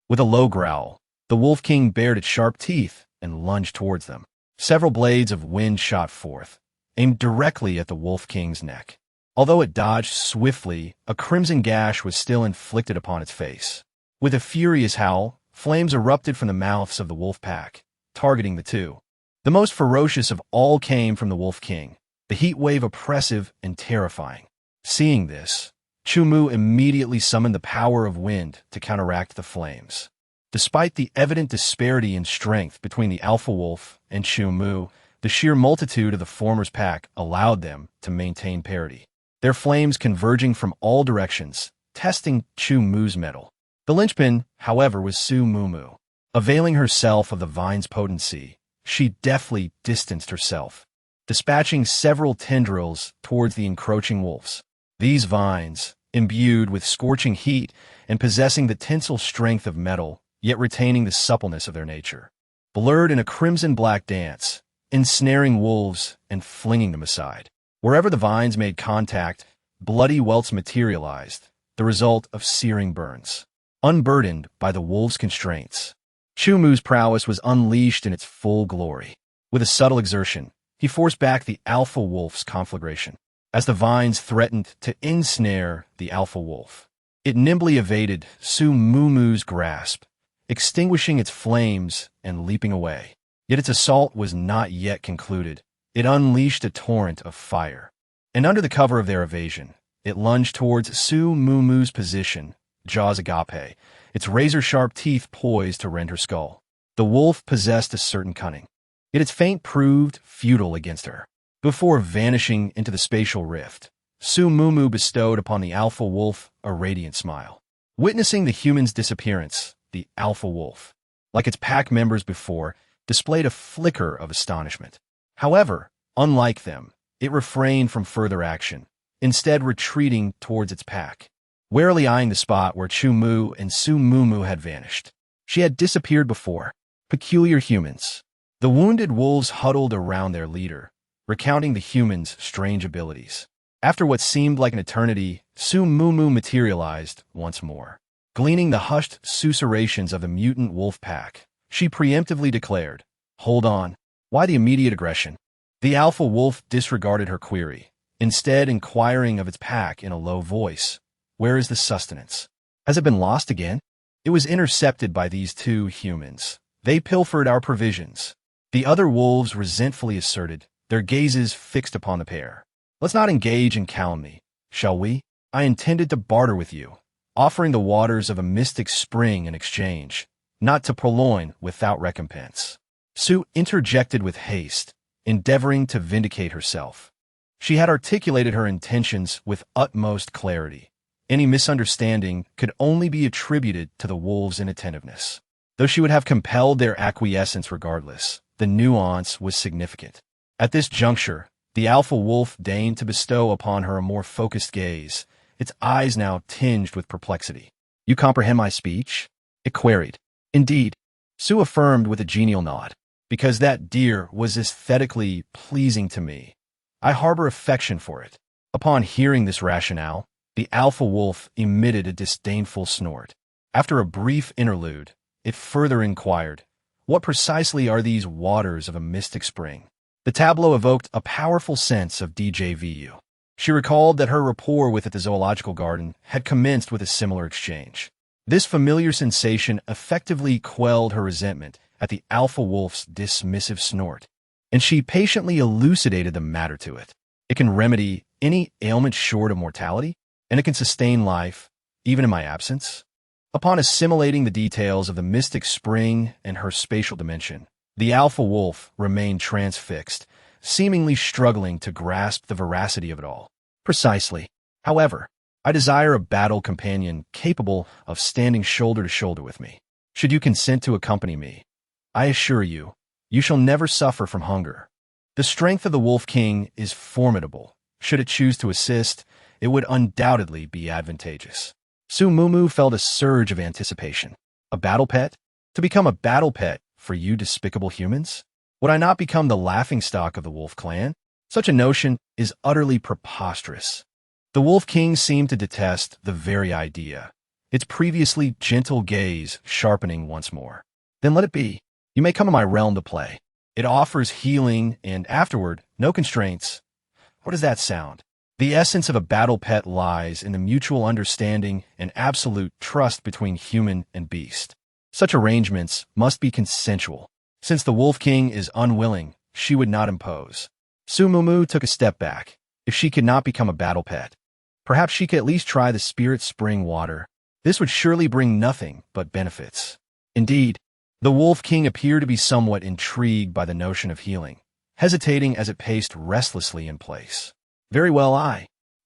With a low growl, the Wolf King bared its sharp teeth and lunged towards them. Several blades of wind shot forth, aimed directly at the Wolf King's neck. Although it dodged swiftly, a crimson gash was still inflicted upon its face. With a furious howl, flames erupted from the mouths of the wolf pack, targeting the two. The most ferocious of all came from the Wolf King, the heat wave oppressive and terrifying. Seeing this, Chu Mu immediately summoned the power of wind to counteract the flames. Despite the evident disparity in strength between the alpha wolf and Chu Mu, the sheer multitude of the former's pack allowed them to maintain parity, their flames converging from all directions, testing Chu Mu's mettle. The linchpin, however, was Su Mumu. Availing herself of the vine's potency, she deftly distanced herself, dispatching several tendrils towards the encroaching wolves. These vines, imbued with scorching heat and possessing the tensile strength of metal, yet retaining the suppleness of their nature, blurred in a crimson-black dance, ensnaring wolves and flinging them aside. Wherever the vines made contact, bloody welts materialized, the result of searing burns. Unburdened by the wolves' constraints, Chu Mu's prowess was unleashed in its full glory. With a subtle exertion, he forced back the alpha wolf's conflagration. As the vines threatened to ensnare the alpha wolf, it nimbly evaded Su Mumu's grasp, extinguishing its flames and leaping away. Yet its assault was not yet concluded. It unleashed a torrent of fire, and under the cover of their evasion, it lunged towards Su Mumu's position, jaws agape, its razor-sharp teeth poised to rend her skull. The wolf possessed a certain cunning, yet its feint proved futile against her. Before vanishing into the spatial rift, Su Mumu bestowed upon the alpha wolf a radiant smile. Witnessing the human's disappearance, the alpha wolf, like its pack members before, displayed a flicker of astonishment. However, unlike them, it refrained from further action, instead retreating towards its pack, warily eyeing the spot where Chu Mu and Su Mumu had vanished. She had disappeared before. Peculiar humans. The wounded wolves huddled around their leader, recounting the human's strange abilities. After what seemed like an eternity, Su Mumu materialized once more. Gleaning the hushed susurrations of the mutant wolf pack, she preemptively declared, "Hold on. Why the immediate aggression?" The alpha wolf disregarded her query, instead inquiring of its pack in a low voice, "Where is the sustenance? Has it been lost again?" It was intercepted by these two humans. "They pilfered our provisions," the other wolves resentfully asserted, their gazes fixed upon the pair. "Let's not engage in calumny, shall we? I intended to barter with you, offering the waters of a mystic spring in exchange, not to purloin without recompense." Su interjected with haste, endeavoring to vindicate herself. She had articulated her intentions with utmost clarity. Any misunderstanding could only be attributed to the wolves' inattentiveness. Though she would have compelled their acquiescence regardless, the nuance was significant. At this juncture, the alpha wolf deigned to bestow upon her a more focused gaze, its eyes now tinged with perplexity. "You comprehend my speech?" it queried. "Indeed," Su affirmed with a genial nod. "Because that deer was aesthetically pleasing to me. I harbor affection for it." Upon hearing this rationale, the alpha wolf emitted a disdainful snort. After a brief interlude, it further inquired, "What precisely are these waters of a mystic spring?" The tableau evoked a powerful sense of déjà vu. She recalled that her rapport with at the zoological garden had commenced with a similar exchange. This familiar sensation effectively quelled her resentment at the alpha wolf's dismissive snort, and she patiently elucidated the matter to it. "It can remedy any ailment short of mortality, and it can sustain life, even in my absence." Upon assimilating the details of the mystic spring and her spatial dimension, the alpha wolf remained transfixed, seemingly struggling to grasp the veracity of it all. "Precisely. However, I desire a battle companion capable of standing shoulder to shoulder with me. Should you consent to accompany me, I assure you, you shall never suffer from hunger. The strength of the Wolf King is formidable. Should it choose to assist, it would undoubtedly be advantageous." Su Mumu felt a surge of anticipation. A battle pet? To become a battle pet for you despicable humans? Would I not become the laughingstock of the Wolf clan? Such a notion is utterly preposterous. The Wolf King seemed to detest the very idea, its previously gentle gaze sharpening once more. Then let it be. You may come in my realm to play. It offers healing and, afterward, no constraints. What does that sound? The essence of a battle pet lies in the mutual understanding and absolute trust between human and beast. Such arrangements must be consensual. Since the Wolf King is unwilling, she would not impose. Su Mumu took a step back. If she could not become a battle pet, perhaps she could at least try the spirit spring water. This would surely bring nothing but benefits. Indeed, the Wolf King appeared to be somewhat intrigued by the notion of healing, hesitating as it paced restlessly in place. Very well,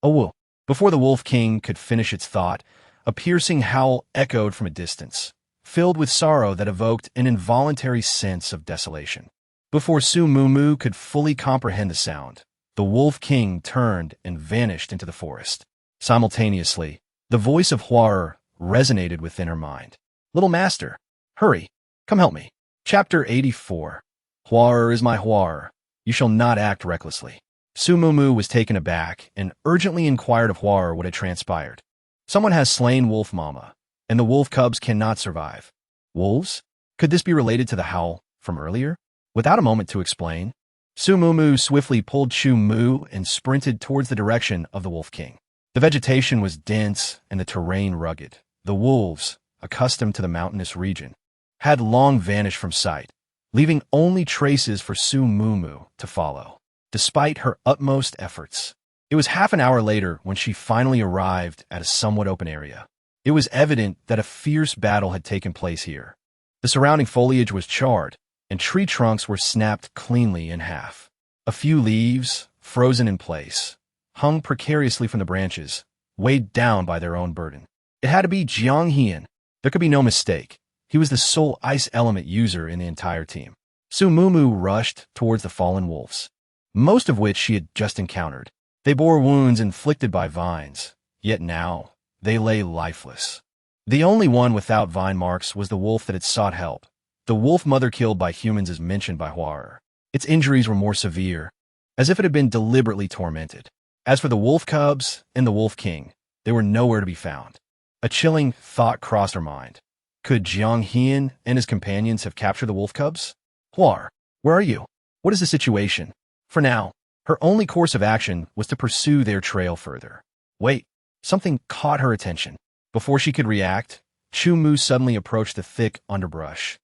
Oh, well. Before the Wolf King could finish its thought, a piercing howl echoed from a distance, filled with sorrow that evoked an involuntary sense of desolation. Before Su Mumu could fully comprehend the sound, the Wolf King turned and vanished into the forest. Simultaneously, the voice of Huar resonated within her mind. Little master, hurry, come help me. Chapter 84. Huar is my Huar. You shall not act recklessly. Su Mumu was taken aback and urgently inquired of Huar what had transpired. Someone has slain Wolf Mama, and the wolf cubs cannot survive. Wolves? Could this be related to the howl from earlier? Without a moment to explain, Su Mumu swiftly pulled Chu Mu and sprinted towards the direction of the Wolf King. The vegetation was dense and the terrain rugged. The wolves, accustomed to the mountainous region, had long vanished from sight, leaving only traces for Su Mumu to follow. Despite her utmost efforts, it was half an hour later when she finally arrived at a somewhat open area. It was evident that a fierce battle had taken place here. The surrounding foliage was charred, and tree trunks were snapped cleanly in half. A few leaves, frozen in place, hung precariously from the branches, weighed down by their own burden. It had to be Jiang Hian. There could be no mistake. He was the sole ice element user in the entire team. Su Mumu rushed towards the fallen wolves, most of which she had just encountered. They bore wounds inflicted by vines, yet now they lay lifeless. The only one without vine marks was the wolf that had sought help. The wolf mother killed by humans is mentioned by Huar. Its injuries were more severe, as if it had been deliberately tormented. As for the wolf cubs and the Wolf King, they were nowhere to be found. A chilling thought crossed her mind. Could Jiang Hian and his companions have captured the wolf cubs? Huar, where are you? What is the situation? For now, her only course of action was to pursue their trail further. Wait, something caught her attention. Before she could react, Chu Mu suddenly approached the thick underbrush,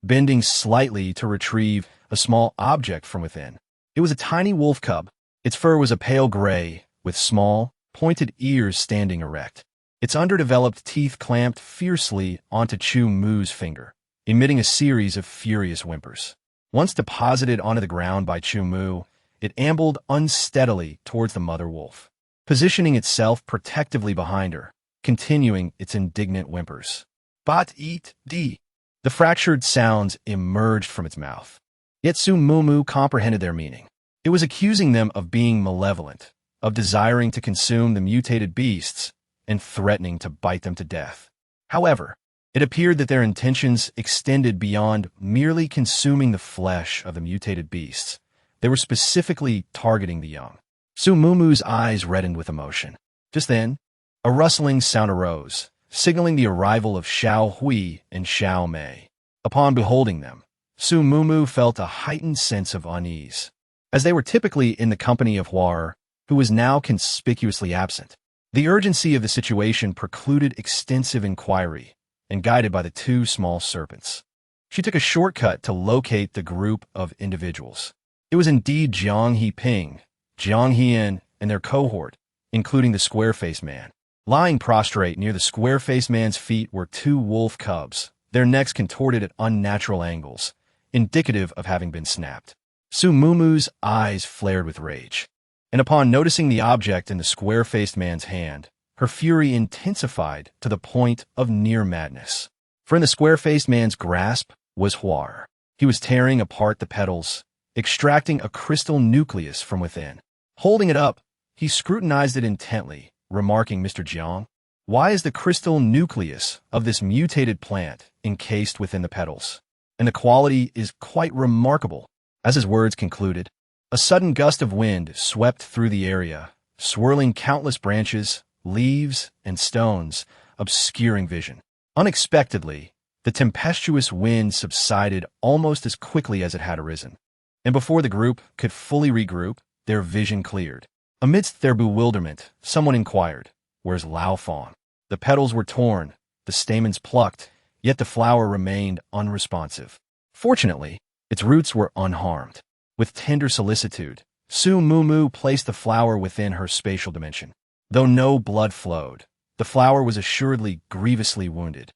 bending slightly to retrieve a small object from within. It was a tiny wolf cub. Its fur was a pale gray, with small, pointed ears standing erect. Its underdeveloped teeth clamped fiercely onto Chu Mu's finger, emitting a series of furious whimpers. Once deposited onto the ground by Chu Mu, it ambled unsteadily towards the mother wolf, positioning itself protectively behind her, continuing its indignant whimpers. Bat eat di. The fractured sounds emerged from its mouth. Yet Su Mumu comprehended their meaning. It was accusing them of being malevolent, of desiring to consume the mutated beasts, and threatening to bite them to death. However, it appeared that their intentions extended beyond merely consuming the flesh of the mutated beasts. They were specifically targeting the young. Su Mumu's eyes reddened with emotion. Just then, a rustling sound arose, signaling the arrival of Xiao Hui and Xiao Mei. Upon beholding them, Su Mumu felt a heightened sense of unease, as they were typically in the company of Huar, who was now conspicuously absent. The urgency of the situation precluded extensive inquiry, and guided by the two small serpents, she took a shortcut to locate the group of individuals. It was indeed Jiang Hiping, Jiang Hian, and their cohort, including the square-faced man. Lying prostrate near the square-faced man's feet were two wolf cubs, their necks contorted at unnatural angles, indicative of having been snapped. Su Mumu's eyes flared with rage, and upon noticing the object in the square-faced man's hand, her fury intensified to the point of near madness. For in the square-faced man's grasp was Huar. He was tearing apart the petals, extracting a crystal nucleus from within. Holding it up, he scrutinized it intently, remarking, "Mr. Jiang, why is the crystal nucleus of this mutated plant encased within the petals? And the quality is quite remarkable." As his words concluded, a sudden gust of wind swept through the area, swirling countless branches, leaves, and stones, obscuring vision. Unexpectedly, the tempestuous wind subsided almost as quickly as it had arisen, and before the group could fully regroup, their vision cleared. Amidst their bewilderment, someone inquired, "Where's Lao Fawn?" The petals were torn, the stamens plucked, yet the flower remained unresponsive. Fortunately, its roots were unharmed. With tender solicitude, Su Mumu placed the flower within her spatial dimension. Though no blood flowed, the flower was assuredly grievously wounded,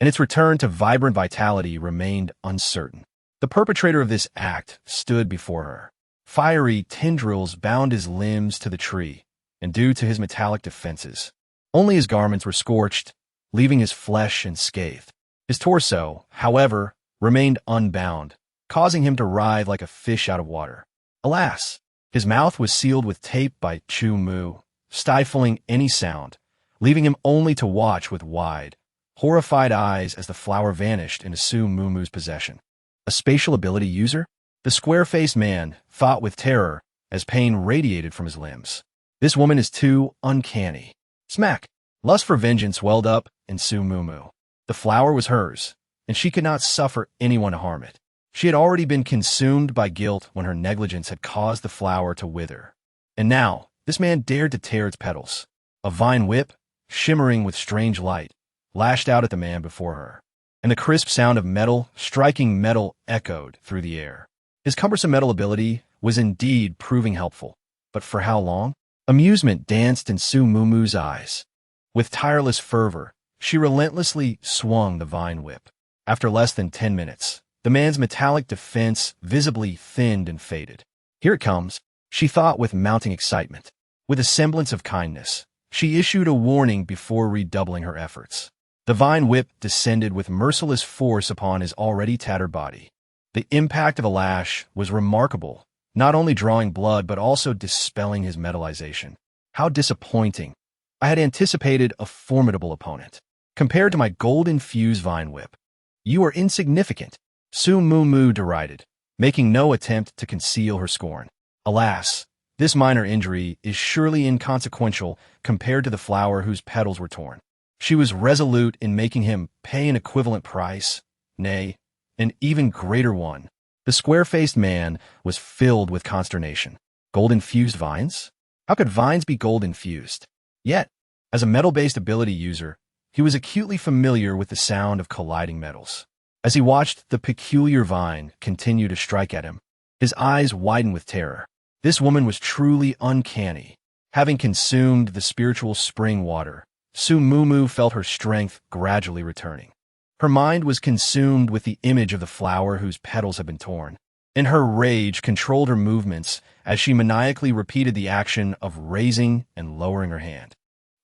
and its return to vibrant vitality remained uncertain. The perpetrator of this act stood before her. Fiery tendrils bound his limbs to the tree, and due to his metallic defenses, only his garments were scorched, leaving his flesh unscathed. His torso, however, remained unbound, causing him to writhe like a fish out of water. Alas, his mouth was sealed with tape by Chu Mu, stifling any sound, leaving him only to watch with wide, horrified eyes as the flower vanished into Su Mumu's possession. A spatial ability user? The square-faced man thought with terror as pain radiated from his limbs. This woman is too uncanny. Smack! Lust for vengeance welled up in Su Mumu. The flower was hers, and she could not suffer anyone to harm it. She had already been consumed by guilt when her negligence had caused the flower to wither. And now, this man dared to tear its petals. A vine whip, shimmering with strange light, lashed out at the man before her, and the crisp sound of metal striking metal echoed through the air. His cumbersome metal ability was indeed proving helpful, but for how long? Amusement danced in Su Mumu's eyes. With tireless fervor, she relentlessly swung the vine whip. After less than 10 minutes, the man's metallic defense visibly thinned and faded. Here it comes, she thought with mounting excitement. With a semblance of kindness, she issued a warning before redoubling her efforts. The vine whip descended with merciless force upon his already tattered body. The impact of a lash was remarkable, not only drawing blood but also dispelling his metallization. How disappointing. I had anticipated a formidable opponent. Compared to my gold-infused vine whip, you are insignificant, Su Mumu derided, making no attempt to conceal her scorn. Alas, this minor injury is surely inconsequential compared to the flower whose petals were torn. She was resolute in making him pay an equivalent price, nay, an even greater one. The square-faced man was filled with consternation. Gold-infused vines? How could vines be gold-infused? Yet, as a metal-based ability user, he was acutely familiar with the sound of colliding metals. As he watched the peculiar vine continue to strike at him, his eyes widened with terror. This woman was truly uncanny. Having consumed the spiritual spring water, Su Mumu felt her strength gradually returning. Her mind was consumed with the image of the flower whose petals had been torn, and her rage controlled her movements as she maniacally repeated the action of raising and lowering her hand.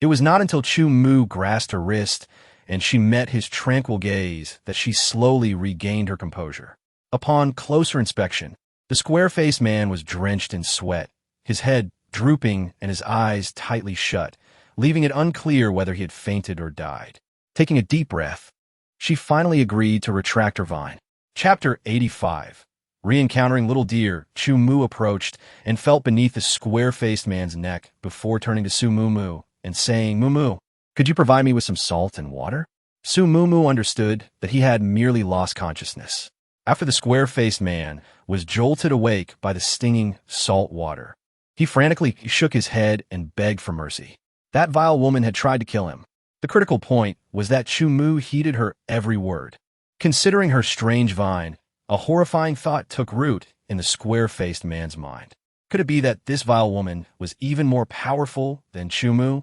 It was not until Chu Mu grasped her wrist and she met his tranquil gaze that she slowly regained her composure. Upon closer inspection, the square-faced man was drenched in sweat, his head drooping and his eyes tightly shut, leaving it unclear whether he had fainted or died. Taking a deep breath, she finally agreed to retract her vine. Chapter 85. Re-encountering Little Deer, Chu Mu approached and felt beneath the square-faced man's neck before turning to Su Mumu and saying, "Mumu, could you provide me with some salt and water?" Su Mumu understood that he had merely lost consciousness after the square-faced man was jolted awake by the stinging salt water. He frantically shook his head and begged for mercy. That vile woman had tried to kill him. The critical point was that Chu Mu heeded her every word. Considering her strange vine, a horrifying thought took root in the square-faced man's mind. Could it be that this vile woman was even more powerful than Chu Mu?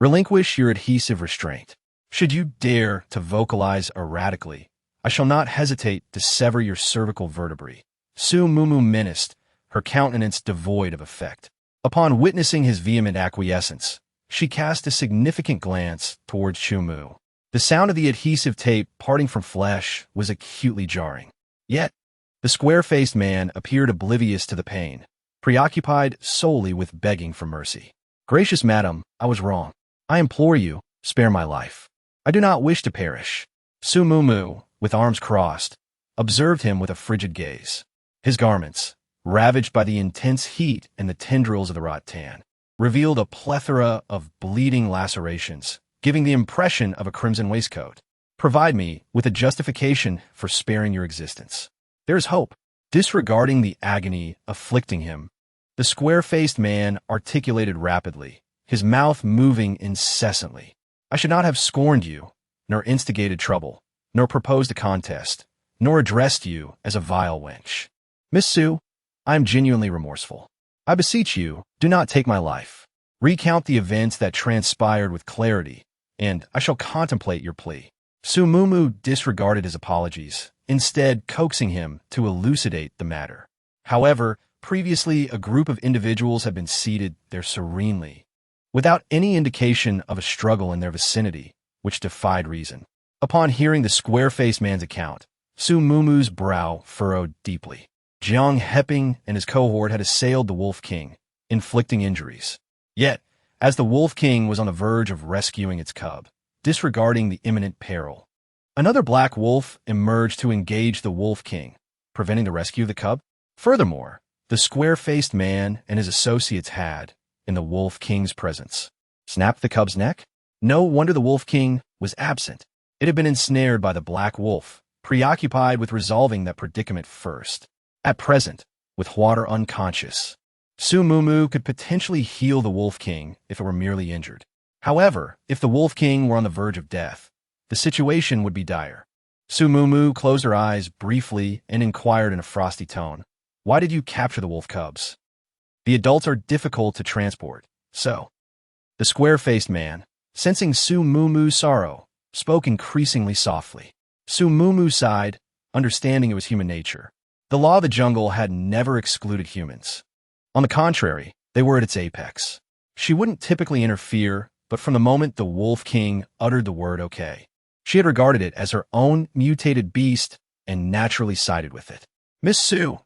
Relinquish your adhesive restraint. Should you dare to vocalize erratically, I shall not hesitate to sever your cervical vertebrae. Su Mumu menaced, her countenance devoid of effect. Upon witnessing his vehement acquiescence, she cast a significant glance towards Chu Mu. The sound of the adhesive tape parting from flesh was acutely jarring. Yet, the square-faced man appeared oblivious to the pain, preoccupied solely with begging for mercy. "Gracious madam, I was wrong. I implore you, spare my life. I do not wish to perish." Su Mumu, with arms crossed, observed him with a frigid gaze. His garments, ravaged by the intense heat and the tendrils of the rattan, revealed a plethora of bleeding lacerations, giving the impression of a crimson waistcoat. Provide me with a justification for sparing your existence. There is hope. Disregarding the agony afflicting him, the square-faced man articulated rapidly, his mouth moving incessantly. I should not have scorned you, nor instigated trouble, nor proposed a contest, nor addressed you as a vile wench. Miss Sue, I am genuinely remorseful. I beseech you, do not take my life. Recount the events that transpired with clarity, and I shall contemplate your plea. Sumumu disregarded his apologies, instead coaxing him to elucidate the matter. However, previously a group of individuals had been seated there serenely, without any indication of a struggle in their vicinity, which defied reason. Upon hearing the square-faced man's account, Sumumu's brow furrowed deeply. Jiang Heping and his cohort had assailed the Wolf King, inflicting injuries. Yet, as the Wolf King was on the verge of rescuing its cub, disregarding the imminent peril, another black wolf emerged to engage the Wolf King, preventing the rescue of the cub. Furthermore, the square-faced man and his associates had, in the Wolf King's presence, snapped the cub's neck. No wonder the Wolf King was absent. It had been ensnared by the black wolf, preoccupied with resolving that predicament first. At present, with Huader unconscious, Sumumu could potentially heal the Wolf King if it were merely injured. However, if the Wolf King were on the verge of death, the situation would be dire. Sumumu closed her eyes briefly and inquired in a frosty tone, "Why did you capture the wolf cubs? The adults are difficult to transport, so." The square-faced man, sensing Sumumu's sorrow, spoke increasingly softly. Sumumu sighed, understanding it was human nature. The law of the jungle had never excluded humans. On the contrary, they were at its apex. She wouldn't typically interfere, but from the moment the Wolf King uttered the word okay, she had regarded it as her own mutated beast and naturally sided with it. Miss Sue,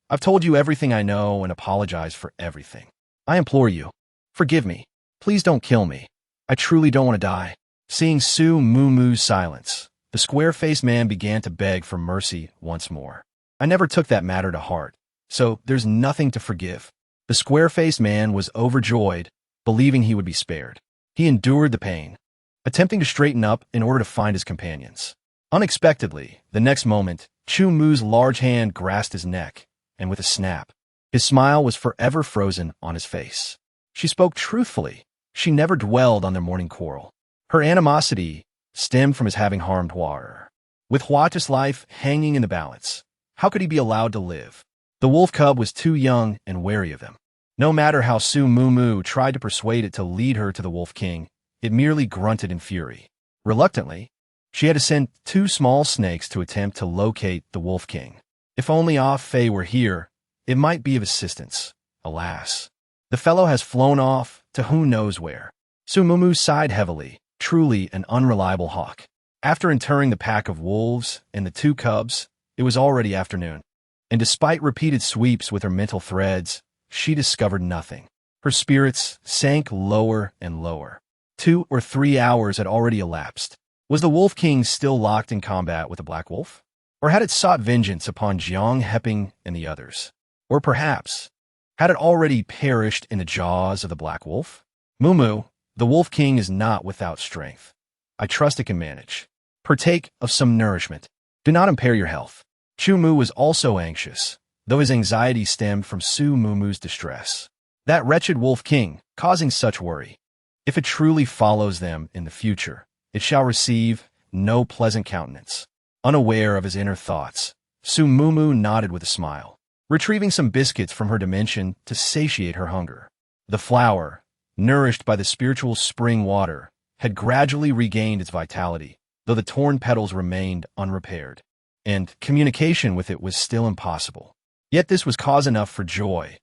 I've told you everything I know and apologize for everything. I implore you, forgive me. Please don't kill me. I truly don't want to die. Seeing Sumumu's silence, the square-faced man began to beg for mercy once more. I never took that matter to heart, so there's nothing to forgive. The square-faced man was overjoyed, believing he would be spared. He endured the pain, attempting to straighten up in order to find his companions. Unexpectedly, the next moment, Chumu's large hand grasped his neck, and with a snap, his smile was forever frozen on his face. She spoke truthfully. She never dwelled on their morning quarrel. Her animosity stemmed from his having harmed Huader. With Huader's life hanging in the balance, how could he be allowed to live? The wolf cub was too young and wary of him. No matter how Sumumu tried to persuade it to lead her to the Wolf King, it merely grunted in fury. Reluctantly, she had to send 2 small snakes to attempt to locate the Wolf King. If only Ah Fei were here, it might be of assistance. Alas, the fellow has flown off to who knows where. Sumumu sighed heavily, truly an unreliable hawk. After interring the pack of wolves and the 2 cubs, it was already afternoon. And despite repeated sweeps with her mental threads, she discovered nothing. Her spirits sank lower and lower. 2 or 3 hours had already elapsed. Was the Wolf King still locked in combat with the Black Wolf? Or had it sought vengeance upon Jiang Heping and the others? Or perhaps, had it already perished in the jaws of the Black Wolf? Mumu, the Wolf King is not without strength. I trust it can manage. Partake of some nourishment. Do not impair your health. Chumu was also anxious, though his anxiety stemmed from Sumumu's distress. That wretched Wolf King, causing such worry. If it truly follows them in the future, it shall receive no pleasant countenance. Unaware of his inner thoughts, Sumumu nodded with a smile, retrieving some biscuits from her dimension to satiate her hunger. The flower, nourished by the spiritual spring water, had gradually regained its vitality, though the torn petals remained unrepaired, and communication with it was still impossible. Yet this was cause enough for joy.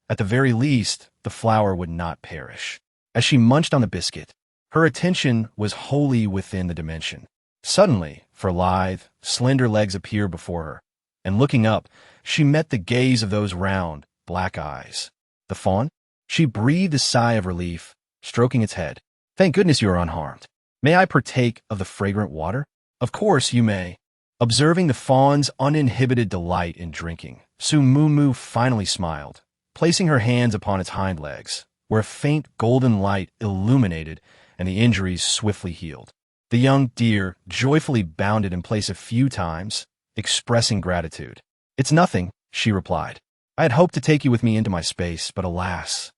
At the very least, the flower would not perish. As she munched on the biscuit, her attention was wholly within the dimension. Suddenly, her lithe, slender legs appeared before her, and looking up, she met the gaze of those round, black eyes. The fawn? She breathed a sigh of relief, stroking its head. Thank goodness you are unharmed. May I partake of the fragrant water? Of course you may. Observing the fawn's uninhibited delight in drinking, Sumumu finally smiled, placing her hands upon its hind legs, where a faint golden light illuminated and the injuries swiftly healed. The young deer joyfully bounded in place a few times, expressing gratitude. "It's nothing," she replied. "I had hoped to take you with me into my space, but alas,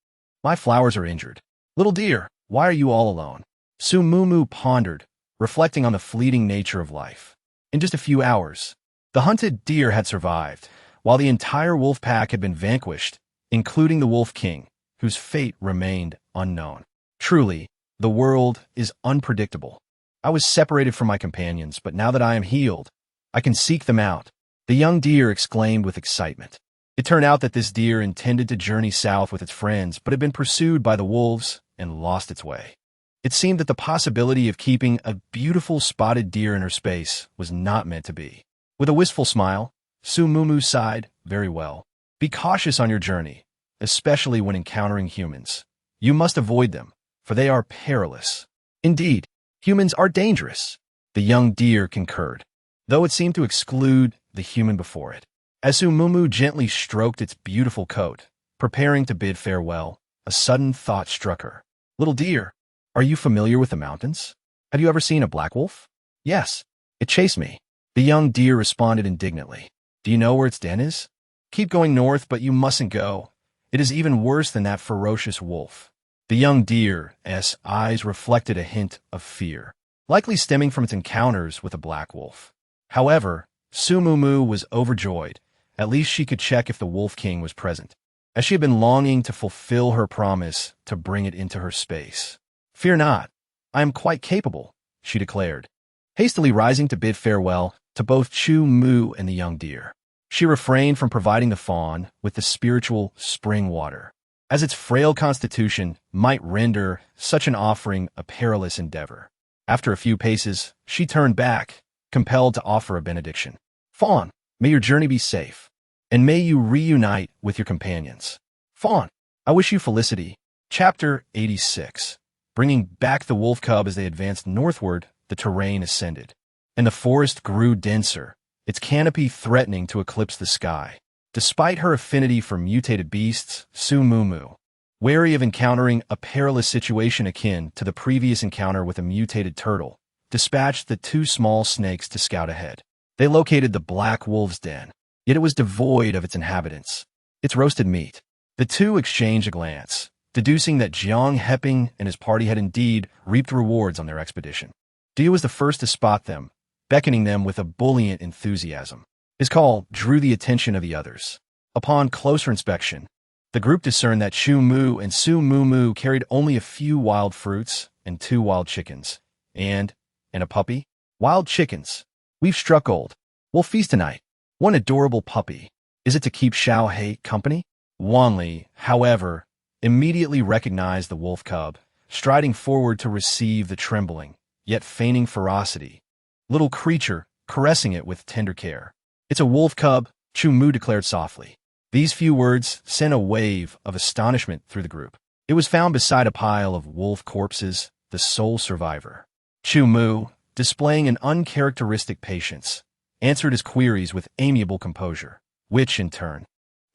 my flowers are injured. Little deer, why are you all alone?" Su Mumu pondered, reflecting on the fleeting nature of life. In just a few hours, the hunted deer had survived, while the entire wolf pack had been vanquished, including the Wolf King, whose fate remained unknown. Truly, the world is unpredictable. I was separated from my companions, but now that I am healed, I can seek them out, the young deer exclaimed with excitement. It turned out that this deer intended to journey south with its friends, but had been pursued by the wolves and lost its way. It seemed that the possibility of keeping a beautiful spotted deer in her space was not meant to be. With a wistful smile, Su Mumu sighed, "Very well. Be cautious on your journey, especially when encountering humans. You must avoid them, for they are perilous." "Indeed, humans are dangerous," the young deer concurred, though it seemed to exclude the human before it. As Su Mumu gently stroked its beautiful coat, preparing to bid farewell, a sudden thought struck her. "Little deer, are you familiar with the mountains? Have you ever seen a black wolf?" "Yes, it chased me," the young deer responded indignantly. "Do you know where its den is? Keep going north, but you mustn't go. It is even worse than that ferocious wolf." The young deer's eyes reflected a hint of fear, likely stemming from its encounters with a black wolf. However, Su Mumu was overjoyed. At least she could check if the Wolf King was present, as she had been longing to fulfill her promise to bring it into her space. "Fear not, I am quite capable," she declared, hastily rising to bid farewell to both Chu Mu and the young deer. She refrained from providing the fawn with the spiritual spring water, as its frail constitution might render such an offering a perilous endeavor. After a few paces, she turned back, compelled to offer a benediction. "Fawn, may your journey be safe, and may you reunite with your companions. Fawn, I wish you felicity." Chapter 86. Bringing back the wolf cub. As they advanced northward, the terrain ascended, and the forest grew denser, its canopy threatening to eclipse the sky. Despite her affinity for mutated beasts, Su Mumu, wary of encountering a perilous situation akin to the previous encounter with a mutated turtle, dispatched the two small snakes to scout ahead. They located the black wolf's den, yet it was devoid of its inhabitants. Its roasted meat. The two exchanged a glance, deducing that Jiang Heping and his party had indeed reaped rewards on their expedition. Dio was the first to spot them, beckoning them with ebullient enthusiasm. His call drew the attention of the others. Upon closer inspection, the group discerned that Chu Mu and Su Mumu carried only a few wild fruits and 2 wild chickens, and a puppy. "Wild chickens. We've struck gold. We'll feast tonight. One adorable puppy. Is it to keep Xiao He company?" Wanli, however, immediately recognized the wolf cub, striding forward to receive the trembling, yet feigning ferocity, little creature, caressing it with tender care. "It's a wolf cub," Chu Mu declared softly. These few words sent a wave of astonishment through the group. It was found beside a pile of wolf corpses, the sole survivor. Chu Mu, displaying an uncharacteristic patience, answered his queries with amiable composure, which, in turn,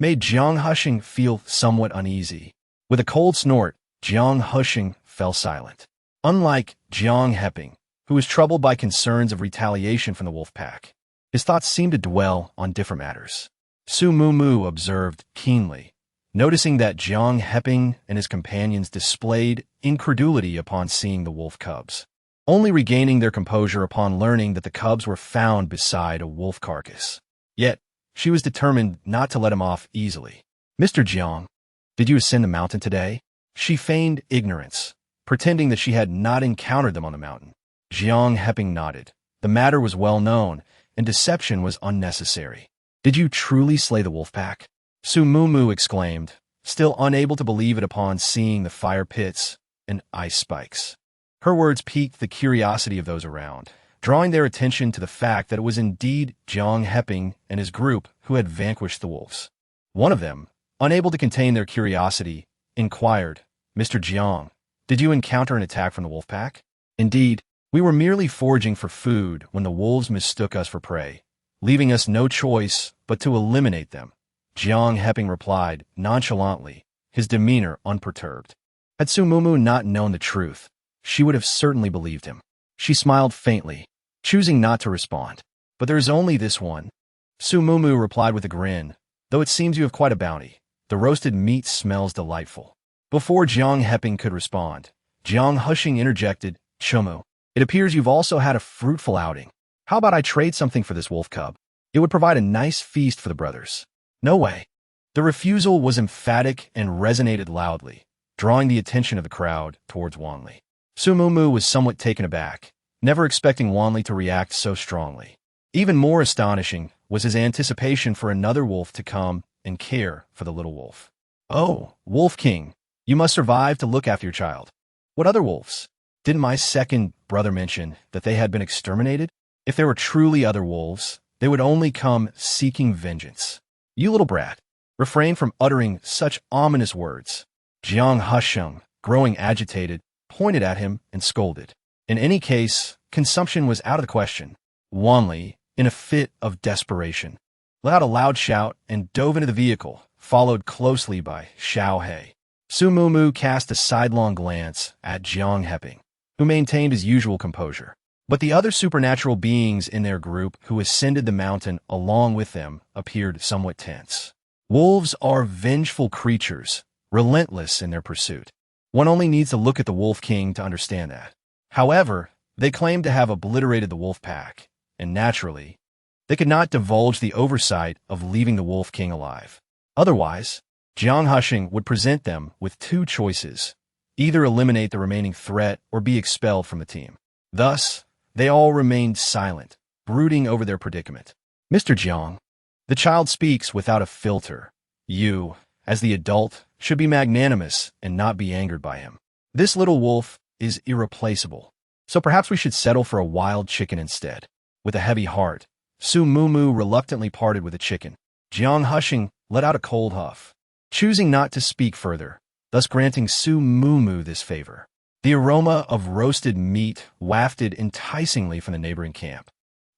made Jiang Hushing feel somewhat uneasy. With a cold snort, Jiang Hushing fell silent. Unlike Jiang Heping, who was troubled by concerns of retaliation from the wolf pack, his thoughts seemed to dwell on different matters. Su Mumu observed keenly, noticing that Jiang Heping and his companions displayed incredulity upon seeing the wolf cubs, only regaining their composure upon learning that the cubs were found beside a wolf carcass. Yet, she was determined not to let him off easily. "Mr. Jiang, did you ascend the mountain today?" She feigned ignorance, pretending that she had not encountered them on the mountain. Jiang Heping nodded. The matter was well known, and deception was unnecessary. "Did you truly slay the wolf pack?" Su Mumu exclaimed, still unable to believe it upon seeing the fire pits and ice spikes. Her words piqued the curiosity of those around, drawing their attention to the fact that it was indeed Jiang Heping and his group who had vanquished the wolves. One of them, unable to contain their curiosity, inquired, "Mr. Jiang, did you encounter an attack from the wolf pack?" "Indeed, we were merely foraging for food when the wolves mistook us for prey, leaving us no choice but to eliminate them," Jiang Heping replied nonchalantly, his demeanor unperturbed. Had Su Mumu not known the truth, she would have certainly believed him. She smiled faintly, choosing not to respond. But there is only this one. Su Mumu replied with a grin, though it seems you have quite a bounty. The roasted meat smells delightful. Before Jiang Heping could respond, Jiang Hushing interjected, Chumu, it appears you've also had a fruitful outing. How about I trade something for this wolf cub? It would provide a nice feast for the brothers. No way. The refusal was emphatic and resonated loudly, drawing the attention of the crowd towards Wanli. Su Mumu was somewhat taken aback, never expecting Wanli to react so strongly. Even more astonishing was his anticipation for another wolf to come and care for the little wolf. Oh, Wolf King, you must survive to look after your child. What other wolves? Didn't my second brother mention that they had been exterminated? If there were truly other wolves, they would only come seeking vengeance. You little brat, refrain from uttering such ominous words. Jiang Husheng, growing agitated, pointed at him and scolded. In any case, consumption was out of the question. Wanli, in a fit of desperation, let out a loud shout and dove into the vehicle, followed closely by Xiao He. Su Mumu cast a sidelong glance at Jiang Heping, who maintained his usual composure. But the other supernatural beings in their group who ascended the mountain along with them appeared somewhat tense. Wolves are vengeful creatures, relentless in their pursuit. One only needs to look at the Wolf King to understand that. However, they claimed to have obliterated the wolf pack, and naturally, they could not divulge the oversight of leaving the Wolf King alive. Otherwise, Jiang Husheng would present them with two choices, either eliminate the remaining threat or be expelled from the team. Thus, they all remained silent, brooding over their predicament. Mr. Jiang, the child speaks without a filter. You, as the adult, should be magnanimous and not be angered by him. This little wolf is irreplaceable, so perhaps we should settle for a wild chicken instead. With a heavy heart, Su Mumu reluctantly parted with the chicken. Jiang Husheng let out a cold huff, choosing not to speak further, thus granting Su Mumu this favor. The aroma of roasted meat wafted enticingly from the neighboring camp.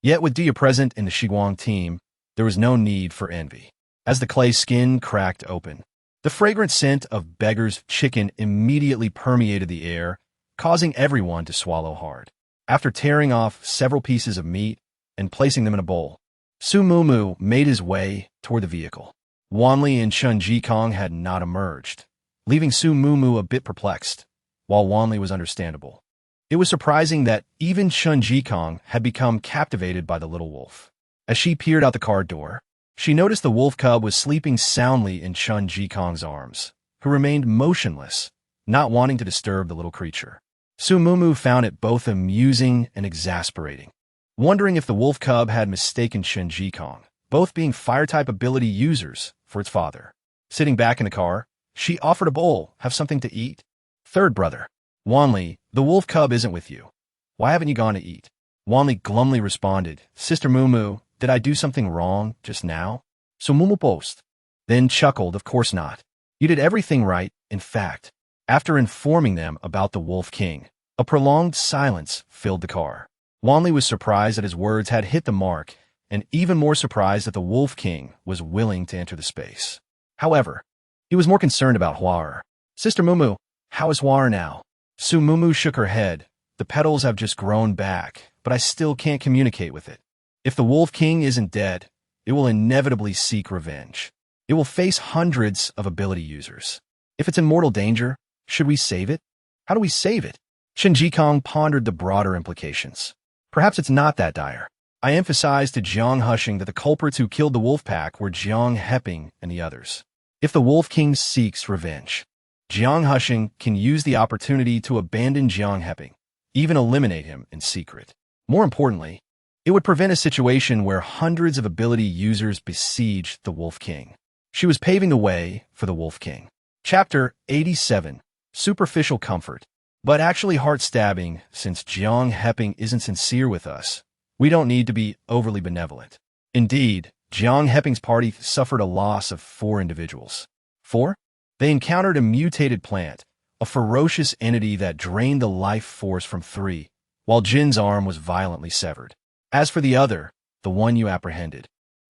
Yet with Dia present in the Shiguang team, there was no need for envy. As the clay skin cracked open, the fragrant scent of Beggar's chicken immediately permeated the air, causing everyone to swallow hard. After tearing off several pieces of meat and placing them in a bowl, Su Mumu made his way toward the vehicle. Wanli and Chen Jikong had not emerged, leaving Su Mumu a bit perplexed, while Wanli was understandable. It was surprising that even Chen Jikong had become captivated by the little wolf. As she peered out the car door, she noticed the wolf cub was sleeping soundly in Chen Jikong's arms, who remained motionless, not wanting to disturb the little creature. Su Mumu found it both amusing and exasperating, wondering if the wolf cub had mistaken Chen Jikong, both being fire-type ability users, for its father. Sitting back in the car, she offered a bowl. Have something to eat? Third brother, Wanli, the wolf cub isn't with you. Why haven't you gone to eat? Wanli glumly responded, Sister Mumu, did I do something wrong just now? So Mumu boast. Then chuckled, of course not. You did everything right, in fact. After informing them about the Wolf King, a prolonged silence filled the car. Wanli was surprised that his words had hit the mark, and even more surprised that the Wolf King was willing to enter the space. However, he was more concerned about Huar. Sister Mumu, how is Huar now? Su Mumu shook her head. The petals have just grown back, but I still can't communicate with it. If the Wolf King isn't dead, it will inevitably seek revenge. It will face hundreds of ability users. If it's in mortal danger, should we save it? How do we save it? Chen Jikong pondered the broader implications. Perhaps it's not that dire. I emphasized to Jiang Husheng that the culprits who killed the wolf pack were Jiang Heping and the others. If the Wolf King seeks revenge, Jiang Husheng can use the opportunity to abandon Jiang Heping, even eliminate him in secret. More importantly, it would prevent a situation where hundreds of ability users besieged the Wolf King. She was paving the way for the Wolf King. Chapter 87. Superficial Comfort. But actually heart-stabbing, since Jiang Heping isn't sincere with us. We don't need to be overly benevolent. Indeed, Jiang Heping's party suffered a loss of 4 individuals. 4? They encountered a mutated plant, a ferocious entity that drained the life force from 3, while Jin's arm was violently severed. As for the other, the one you apprehended,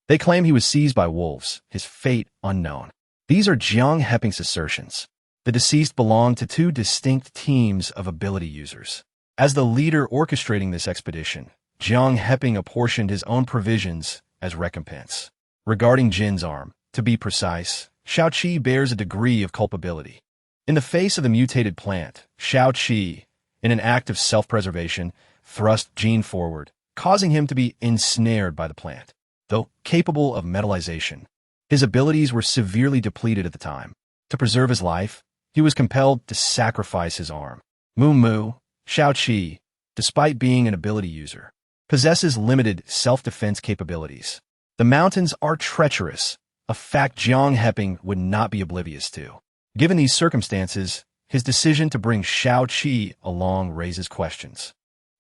they claim he was seized by wolves, his fate unknown. These are Jiang Heping's assertions. The deceased belonged to two distinct teams of ability users. As the leader orchestrating this expedition, Jiang Heping apportioned his own provisions as recompense. Regarding Jin's arm, to be precise, Shao Qi bears a degree of culpability. In the face of the mutated plant, Shao Qi, in an act of self-preservation, thrust Jin forward, causing him to be ensnared by the plant. Though capable of metallization, his abilities were severely depleted at the time. To preserve his life, he was compelled to sacrifice his arm. Mu, Shao Qi, despite being an ability user, possesses limited self-defense capabilities. The mountains are treacherous, a fact Jiang Heping would not be oblivious to. Given these circumstances, his decision to bring Shao Qi along raises questions.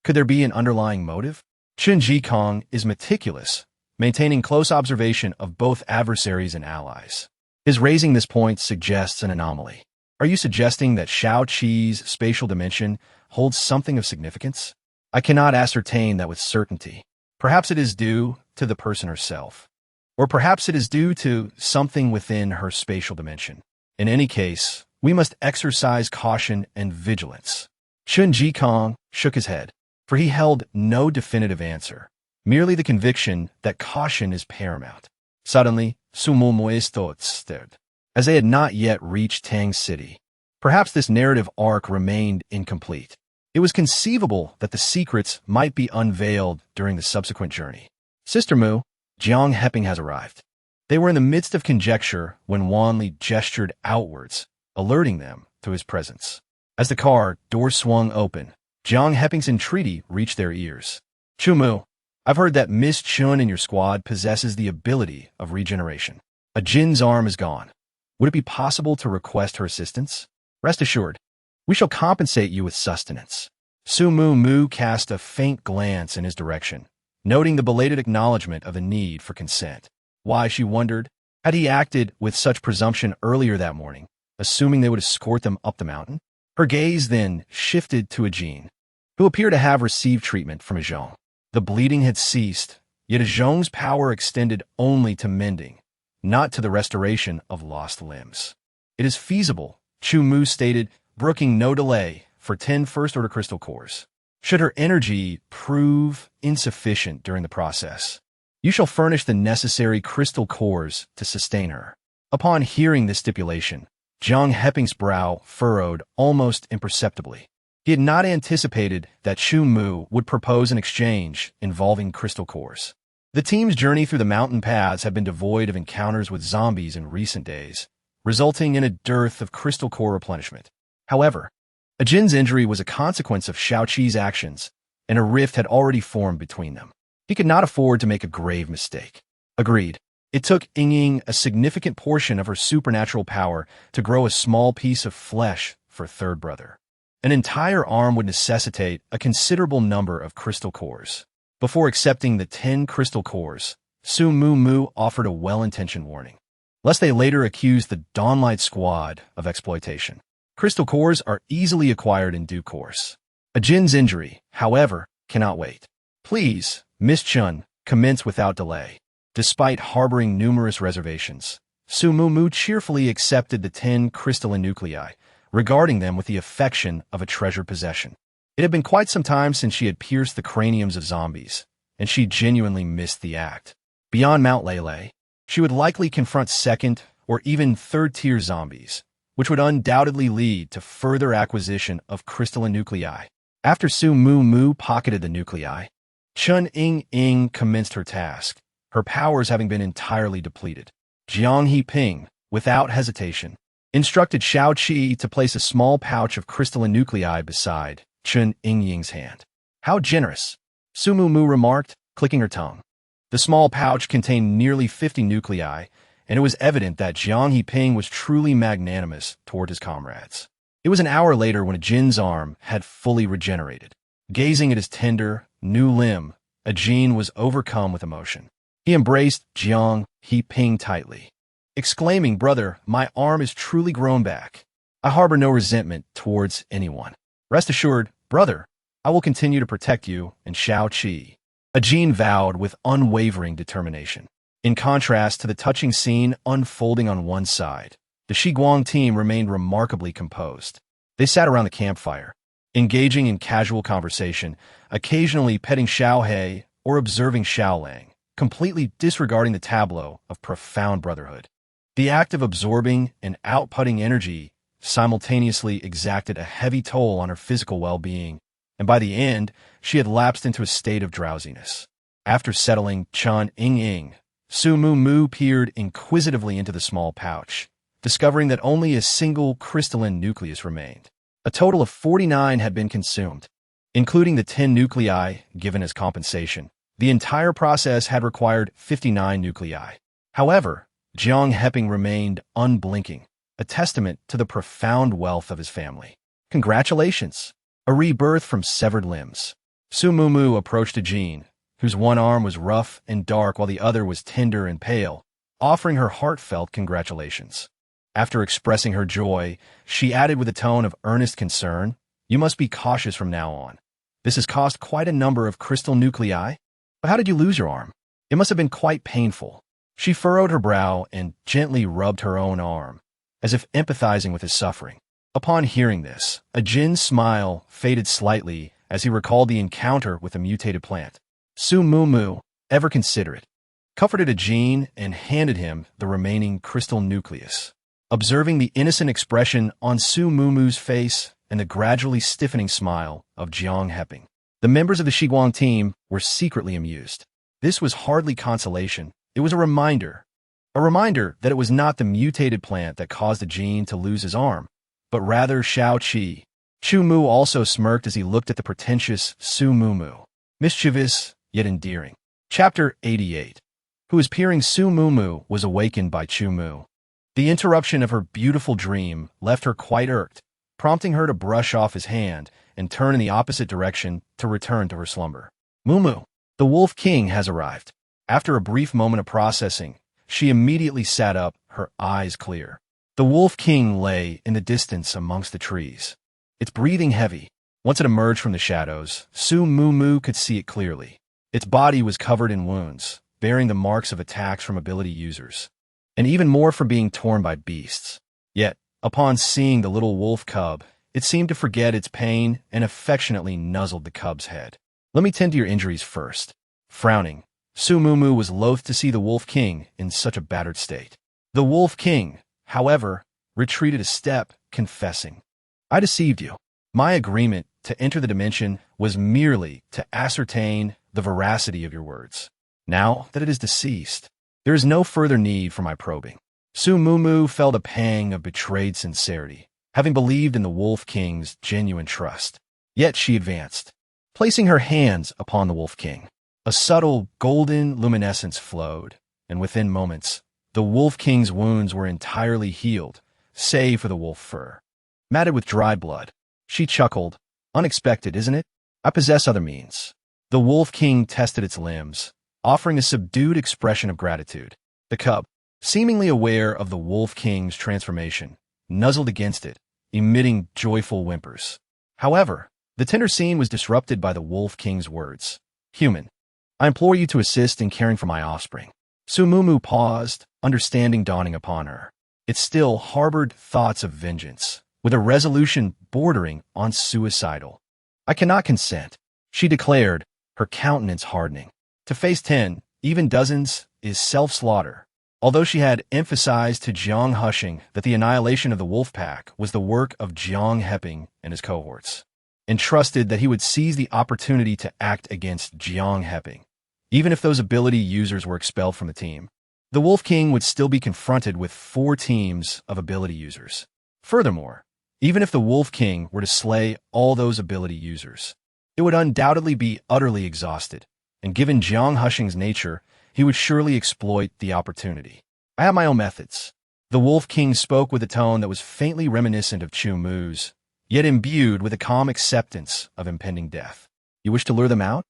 Could there be an underlying motive? Chen Jikong is meticulous, maintaining close observation of both adversaries and allies. His raising this point suggests an anomaly. Are you suggesting that Shao Qi's spatial dimension holds something of significance? I cannot ascertain that with certainty. Perhaps it is due to the person herself, or perhaps it is due to something within her spatial dimension. In any case, we must exercise caution and vigilance. Chen Jikong shook his head, for he held no definitive answer, merely the conviction that caution is paramount. Suddenly, Sumo Moesto stared, as they had not yet reached Tang City. Perhaps this narrative arc remained incomplete. It was conceivable that the secrets might be unveiled during the subsequent journey. Sister Mu, Jiang Heping has arrived. They were in the midst of conjecture when Wanli gestured outwards, alerting them to his presence. As the car door swung open, Jiang Heping's entreaty reached their ears. Chumu, I've heard that Miss Chun and your squad possesses the ability of regeneration. A Jin's arm is gone. Would it be possible to request her assistance? Rest assured, we shall compensate you with sustenance. Su Mu cast a faint glance in his direction, noting the belated acknowledgement of the need for consent. Why, she wondered, had he acted with such presumption earlier that morning, assuming they would escort them up the mountain? Her gaze then shifted to a Jin, who appeared to have received treatment from a Zhong. The bleeding had ceased, yet a Zhong's power extended only to mending, not to the restoration of lost limbs. It is feasible, Chu Mu stated, brooking no delay for 10 first-order crystal cores. Should her energy prove insufficient during the process, you shall furnish the necessary crystal cores to sustain her. Upon hearing this stipulation, Jiang Heping's brow furrowed almost imperceptibly. He had not anticipated that Chu Mu would propose an exchange involving crystal cores. The team's journey through the mountain paths had been devoid of encounters with zombies in recent days, resulting in a dearth of crystal core replenishment. However, a Jin's injury was a consequence of Shao Qi's actions, and a rift had already formed between them. He could not afford to make a grave mistake. Agreed. It took Ying a significant portion of her supernatural power to grow a small piece of flesh for third brother. An entire arm would necessitate a considerable number of crystal cores. Before accepting the 10 crystal cores, Su Mu offered a well-intentioned warning, lest they later accuse the Dawnlight Squad of exploitation. Crystal cores are easily acquired in due course. A Jin's injury, however, cannot wait. Please, Miss Chun, commence without delay. Despite harboring numerous reservations, Su Mu cheerfully accepted the 10 crystalline nuclei, regarding them with the affection of a treasured possession. It had been quite some time since she had pierced the craniums of zombies, and she genuinely missed the act. Beyond Mount Lele, she would likely confront second or even third-tier zombies, which would undoubtedly lead to further acquisition of crystalline nuclei. After Su Mu pocketed the nuclei, Chun Ying commenced her task, her powers having been entirely depleted. Jiang Heping, without hesitation, instructed Shao Qi to place a small pouch of crystalline nuclei beside Chun Ying's hand. How generous, Su Mu remarked, clicking her tongue. The small pouch contained nearly 50 nuclei, and it was evident that Jiang Heping was truly magnanimous toward his comrades. It was an hour later when a Jin's arm had fully regenerated. Gazing at his tender, new limb, a Jin was overcome with emotion. He embraced Jiang Heping tightly, exclaiming, "Brother, my arm is truly grown back. I harbor no resentment towards anyone. Rest assured, brother, I will continue to protect you and Shao Qi." A Jin vowed with unwavering determination. In contrast to the touching scene unfolding on one side, The Shiguang team remained remarkably composed. They sat around the campfire, engaging in casual conversation, occasionally petting Xiao He or observing Xiao Lang, completely disregarding the tableau of profound brotherhood. The act of absorbing and outputting energy simultaneously exacted a heavy toll on her physical well-being, and by the end, she had lapsed into a state of drowsiness. After settling Chan Ying, Su Mu peered inquisitively into the small pouch, discovering that only a single crystalline nucleus remained. A total of 49 had been consumed, including the 10 nuclei given as compensation. The entire process had required 59 nuclei. However, Jiang Heping remained unblinking, a testament to the profound wealth of his family. Congratulations! A rebirth from severed limbs. Su Mu approached Ajin, whose one arm was rough and dark while the other was tender and pale, offering her heartfelt congratulations. After expressing her joy, she added with a tone of earnest concern, "You must be cautious from now on. This has cost quite a number of crystal nuclei. But how did you lose your arm? It must have been quite painful." She furrowed her brow and gently rubbed her own arm, as if empathizing with his suffering. Upon hearing this, Ajin's smile faded slightly as he recalled the encounter with the mutated plant. Su Mu, ever considerate, comforted Ajin and handed him the remaining crystal nucleus. Observing the innocent expression on Su Mu's face and the gradually stiffening smile of Jiang Heping, the members of the Shiguang team were secretly amused. This was hardly consolation. It was a reminder that it was not the mutated plant that caused Ajin to lose his arm, but rather Xiao Qi. Chu Mu also smirked as he looked at the pretentious Su Mu, mischievous yet endearing. Chapter 88. Who is peering Su Mu was awakened by Chu Mu. The interruption of her beautiful dream left her quite irked, prompting her to brush off his hand and turn in the opposite direction to return to her slumber. Mumu, the Wolf King has arrived. After a brief moment of processing, she immediately sat up, her eyes clear. The Wolf King lay in the distance amongst the trees, its breathing heavy. Once it emerged from the shadows, Su Mu could see it clearly. Its body was covered in wounds, bearing the marks of attacks from ability users, and even more from being torn by beasts. Yet, upon seeing the little wolf cub, it seemed to forget its pain and affectionately nuzzled the cub's head. "Let me tend to your injuries first." Frowning, Su Mu was loath to see the Wolf King in such a battered state. The Wolf King, however, retreated a step, confessing, "I deceived you. My agreement to enter the dimension was merely to ascertain the veracity of your words. Now that it is deceased, there is no further need for my probing." Su Mu felt a pang of betrayed sincerity, having believed in the Wolf King's genuine trust. Yet she advanced, placing her hands upon the Wolf King. A subtle golden luminescence flowed, and within moments, the Wolf King's wounds were entirely healed, save for the wolf fur, matted with dried blood. She chuckled. "Unexpected, isn't it? I possess other means." The Wolf King tested its limbs, offering a subdued expression of gratitude. The cub, seemingly aware of the Wolf King's transformation, nuzzled against it, emitting joyful whimpers. However, the tender scene was disrupted by the Wolf King's words. "Human, I implore you to assist in caring for my offspring." Su Mu paused, understanding dawning upon her. It still harbored thoughts of vengeance, with a resolution bordering on suicidal. "I cannot consent," she declared, her countenance hardening. To face 10, even dozens, is self-slaughter. Although she had emphasized to Jiang Hushing that the annihilation of the wolf pack was the work of Jiang Heping and his cohorts, and trusted that he would seize the opportunity to act against Jiang Heping, even if those ability users were expelled from the team, the Wolf King would still be confronted with 4 teams of ability users. Furthermore, even if the Wolf King were to slay all those ability users, it would undoubtedly be utterly exhausted, and given Jiang Hushing's nature, he would surely exploit the opportunity. "I have my own methods." The Wolf King spoke with a tone that was faintly reminiscent of Chu Mu's, yet imbued with a calm acceptance of impending death. "You wish to lure them out?"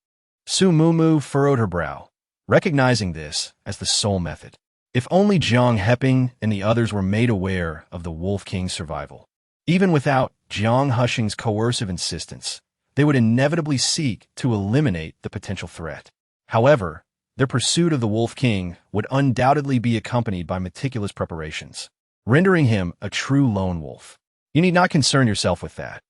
Su Mu furrowed her brow, recognizing this as the sole method. If only Jiang Heping and the others were made aware of the Wolf King's survival. Even without Jiang Hushing's coercive insistence, they would inevitably seek to eliminate the potential threat. However, their pursuit of the Wolf King would undoubtedly be accompanied by meticulous preparations. rendering him a true lone wolf. You need not concern yourself with that.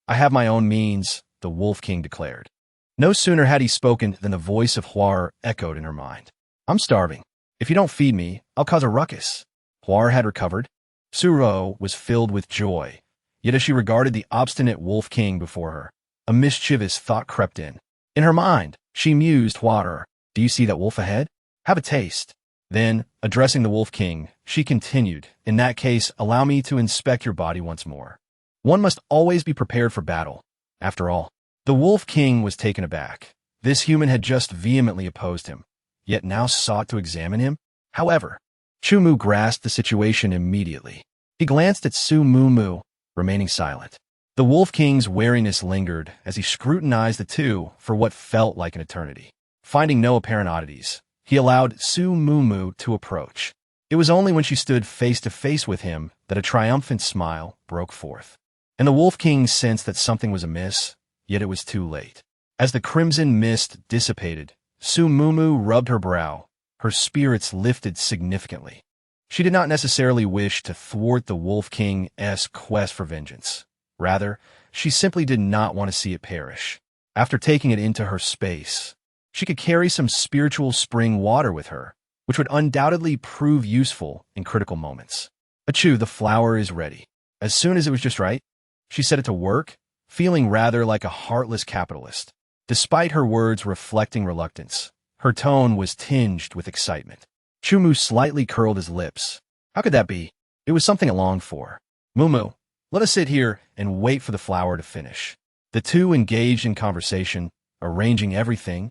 I have my own means, the Wolf King declared. No sooner had he spoken than the voice of Huar echoed in her mind. I'm starving. If you don't feed me, I'll cause a ruckus. Huar had recovered. Suro was filled with joy, yet as she regarded the obstinate Wolf King before her, a mischievous thought crept in. In her mind, she mused, Huar, do you see that wolf ahead? Have a taste. Then, addressing the Wolf King, she continued, in that case, allow me to inspect your body once more. One must always be prepared for battle. After all, the Wolf King was taken aback. This human had just vehemently opposed him, yet now sought to examine him? However, Chumu grasped the situation immediately. He glanced at Su Mumu, remaining silent. The Wolf King's wariness lingered as he scrutinized the two for what felt like an eternity. Finding no apparent oddities, he allowed Su Mumu to approach. It was only when she stood face to face with him that a triumphant smile broke forth. And the Wolf King sensed that something was amiss, yet it was too late. As the crimson mist dissipated, Su Mumu rubbed her brow. Her spirits lifted significantly. She did not necessarily wish to thwart the Wolf King's quest for vengeance. Rather, she simply did not want to see it perish. After taking it into her space, she could carry some spiritual spring water with her, which would undoubtedly prove useful in critical moments. Achoo, the flower is ready. As soon as it was just right, she set it to work, feeling rather like a heartless capitalist. Despite her words reflecting reluctance, her tone was tinged with excitement. Chumu slightly curled his lips. How could that be? It was something I longed for. Mumu, let us sit here and wait for the flower to finish. The two engaged in conversation, arranging everything,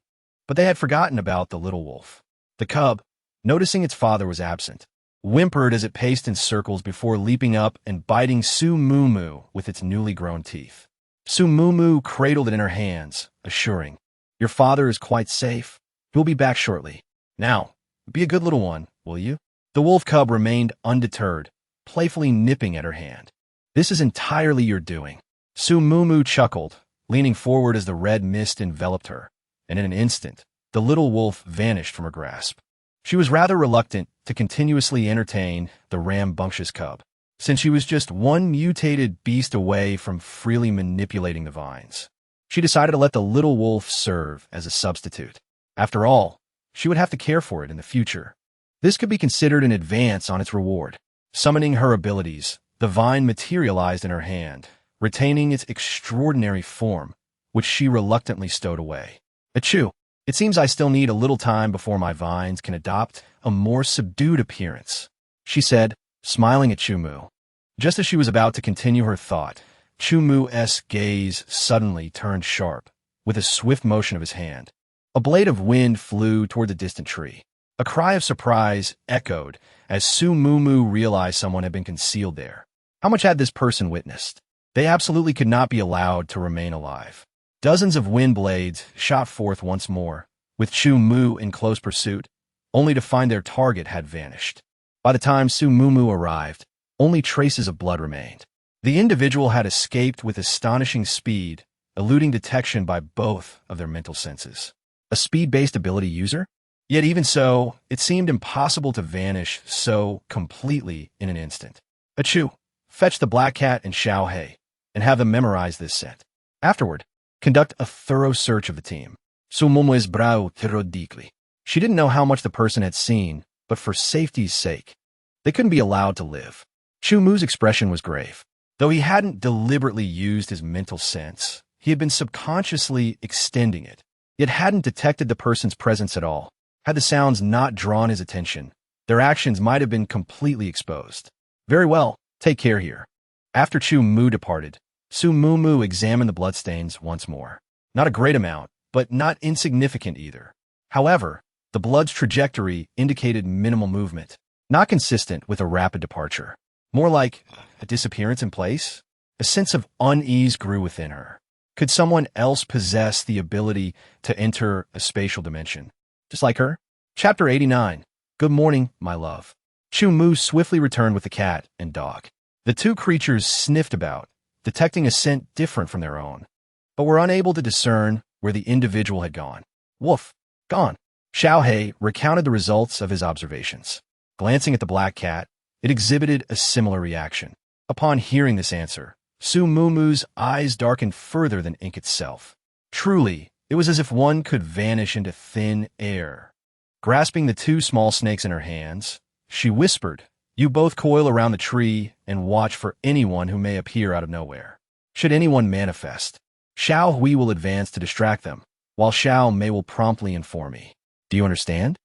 but they had forgotten about the little wolf. The cub, noticing its father was absent, whimpered as it paced in circles before leaping up and biting Su Mumu with its newly grown teeth. Su Mumu cradled it in her hands, assuring, Your father is quite safe. He'll be back shortly. Now, be a good little one, will you? The wolf cub remained undeterred, playfully nipping at her hand. This is entirely your doing. Su Mumu chuckled, leaning forward as the red mist enveloped her, and in an instant, the little wolf vanished from her grasp. She was rather reluctant to continuously entertain the rambunctious cub, since she was just one mutated beast away from freely manipulating the vines. She decided to let the little wolf serve as a substitute. After all, she would have to care for it in the future. This could be considered an advance on its reward. Summoning her abilities, the vine materialized in her hand, retaining its extraordinary form, which she reluctantly stowed away. Achoo! It seems I still need a little time before my vines can adopt a more subdued appearance, she said, smiling at Chumu. Just as she was about to continue her thought, Chumu's gaze suddenly turned sharp, with a swift motion of his hand. A blade of wind flew toward the distant tree. A cry of surprise echoed as Su Mumu realized someone had been concealed there. How much had this person witnessed? They absolutely could not be allowed to remain alive. Dozens of wind blades shot forth once more, with Chumu in close pursuit, only to find their target had vanished. By the time Su Mumu arrived, only traces of blood remained. The individual had escaped with astonishing speed, eluding detection by both of their mental senses. A speed-based ability user? Yet even so, it seemed impossible to vanish so completely in an instant. Achoo! Fetch the Black Cat and Xiao He, and have them memorize this set. Afterward, conduct a thorough search of the team. Su Mumu's brow tirrod deeply. She didn't know how much the person had seen, but for safety's sake, they couldn't be allowed to live. Chumu's expression was grave. Though he hadn't deliberately used his mental sense, he had been subconsciously extending it, yet hadn't detected the person's presence at all. Had the sounds not drawn his attention, their actions might have been completely exposed. Very well, take care here. After Chumu departed, Su Mumu examined the bloodstains once more. Not a great amount, but not insignificant either. However, the blood's trajectory indicated minimal movement, not consistent with a rapid departure. More like a disappearance in place. A sense of unease grew within her. Could someone else possess the ability to enter a spatial dimension? Just like her? Chapter 89. Good morning, my love. Chumu swiftly returned with the cat and dog. The two creatures sniffed about, detecting a scent different from their own, but were unable to discern where the individual had gone. Woof! Gone. Xiao He recounted the results of his observations. Glancing at the black cat, It exhibited a similar reaction. Upon hearing this answer, Su Mumu's eyes darkened further than ink itself. Truly, it was as if one could vanish into thin air. Grasping the two small snakes in her hands, she whispered, "You both coil around the tree and watch for anyone who may appear out of nowhere. Should anyone manifest, Xiao Hui will advance to distract them, while Xiao Mei will promptly inform me. Do you understand?"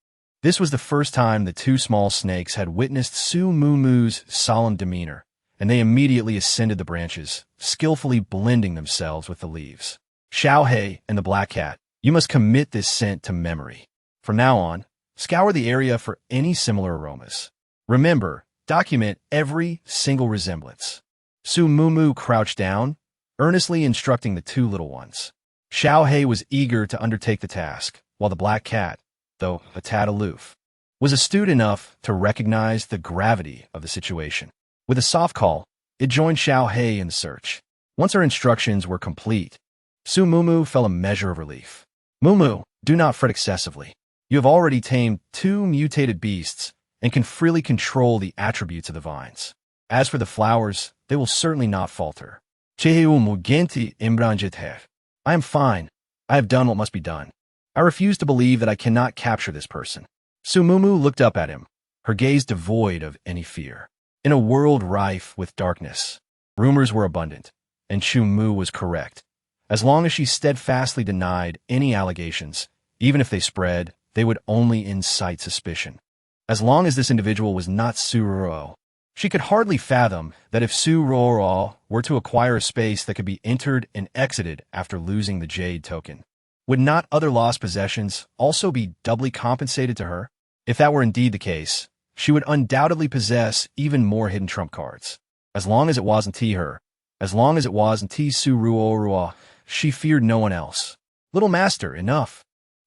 This was the first time the two small snakes had witnessed Su Mumu's solemn demeanor, and they immediately ascended the branches, skillfully blending themselves with the leaves. "Xiao He and the black cat, you must commit this scent to memory. From now on, scour the area for any similar aromas. Remember, document every single resemblance." Su Mumu crouched down, earnestly instructing the two little ones. Xiao He was eager to undertake the task, while the black cat, though a tad aloof, was astute enough to recognize the gravity of the situation. With a soft call, it joined Xiao He in the search. Once her instructions were complete, Su Mumu felt a measure of relief. "Mumu, do not fret excessively. You have already tamed 2 mutated beasts and can freely control the attributes of the vines. As for the flowers, they will certainly not falter. Cheheu mugenti imbranjither. I am fine. I have done what must be done. I refuse to believe that I cannot capture this person." Su Mumu looked up at him, her gaze devoid of any fear. In a world rife with darkness, rumors were abundant, and Chu Mu was correct. As long as she steadfastly denied any allegations, even if they spread, they would only incite suspicion. As long as this individual was not Su Ruo, she could hardly fathom that if Su Ruo were to acquire a space that could be entered and exited after losing the Jade token, would not other lost possessions also be doubly compensated to her? If that were indeed the case, she would undoubtedly possess even more hidden trump cards. As long as it wasn't her, as long as it wasn't Su Ruo, she feared no one else. "Little master, enough."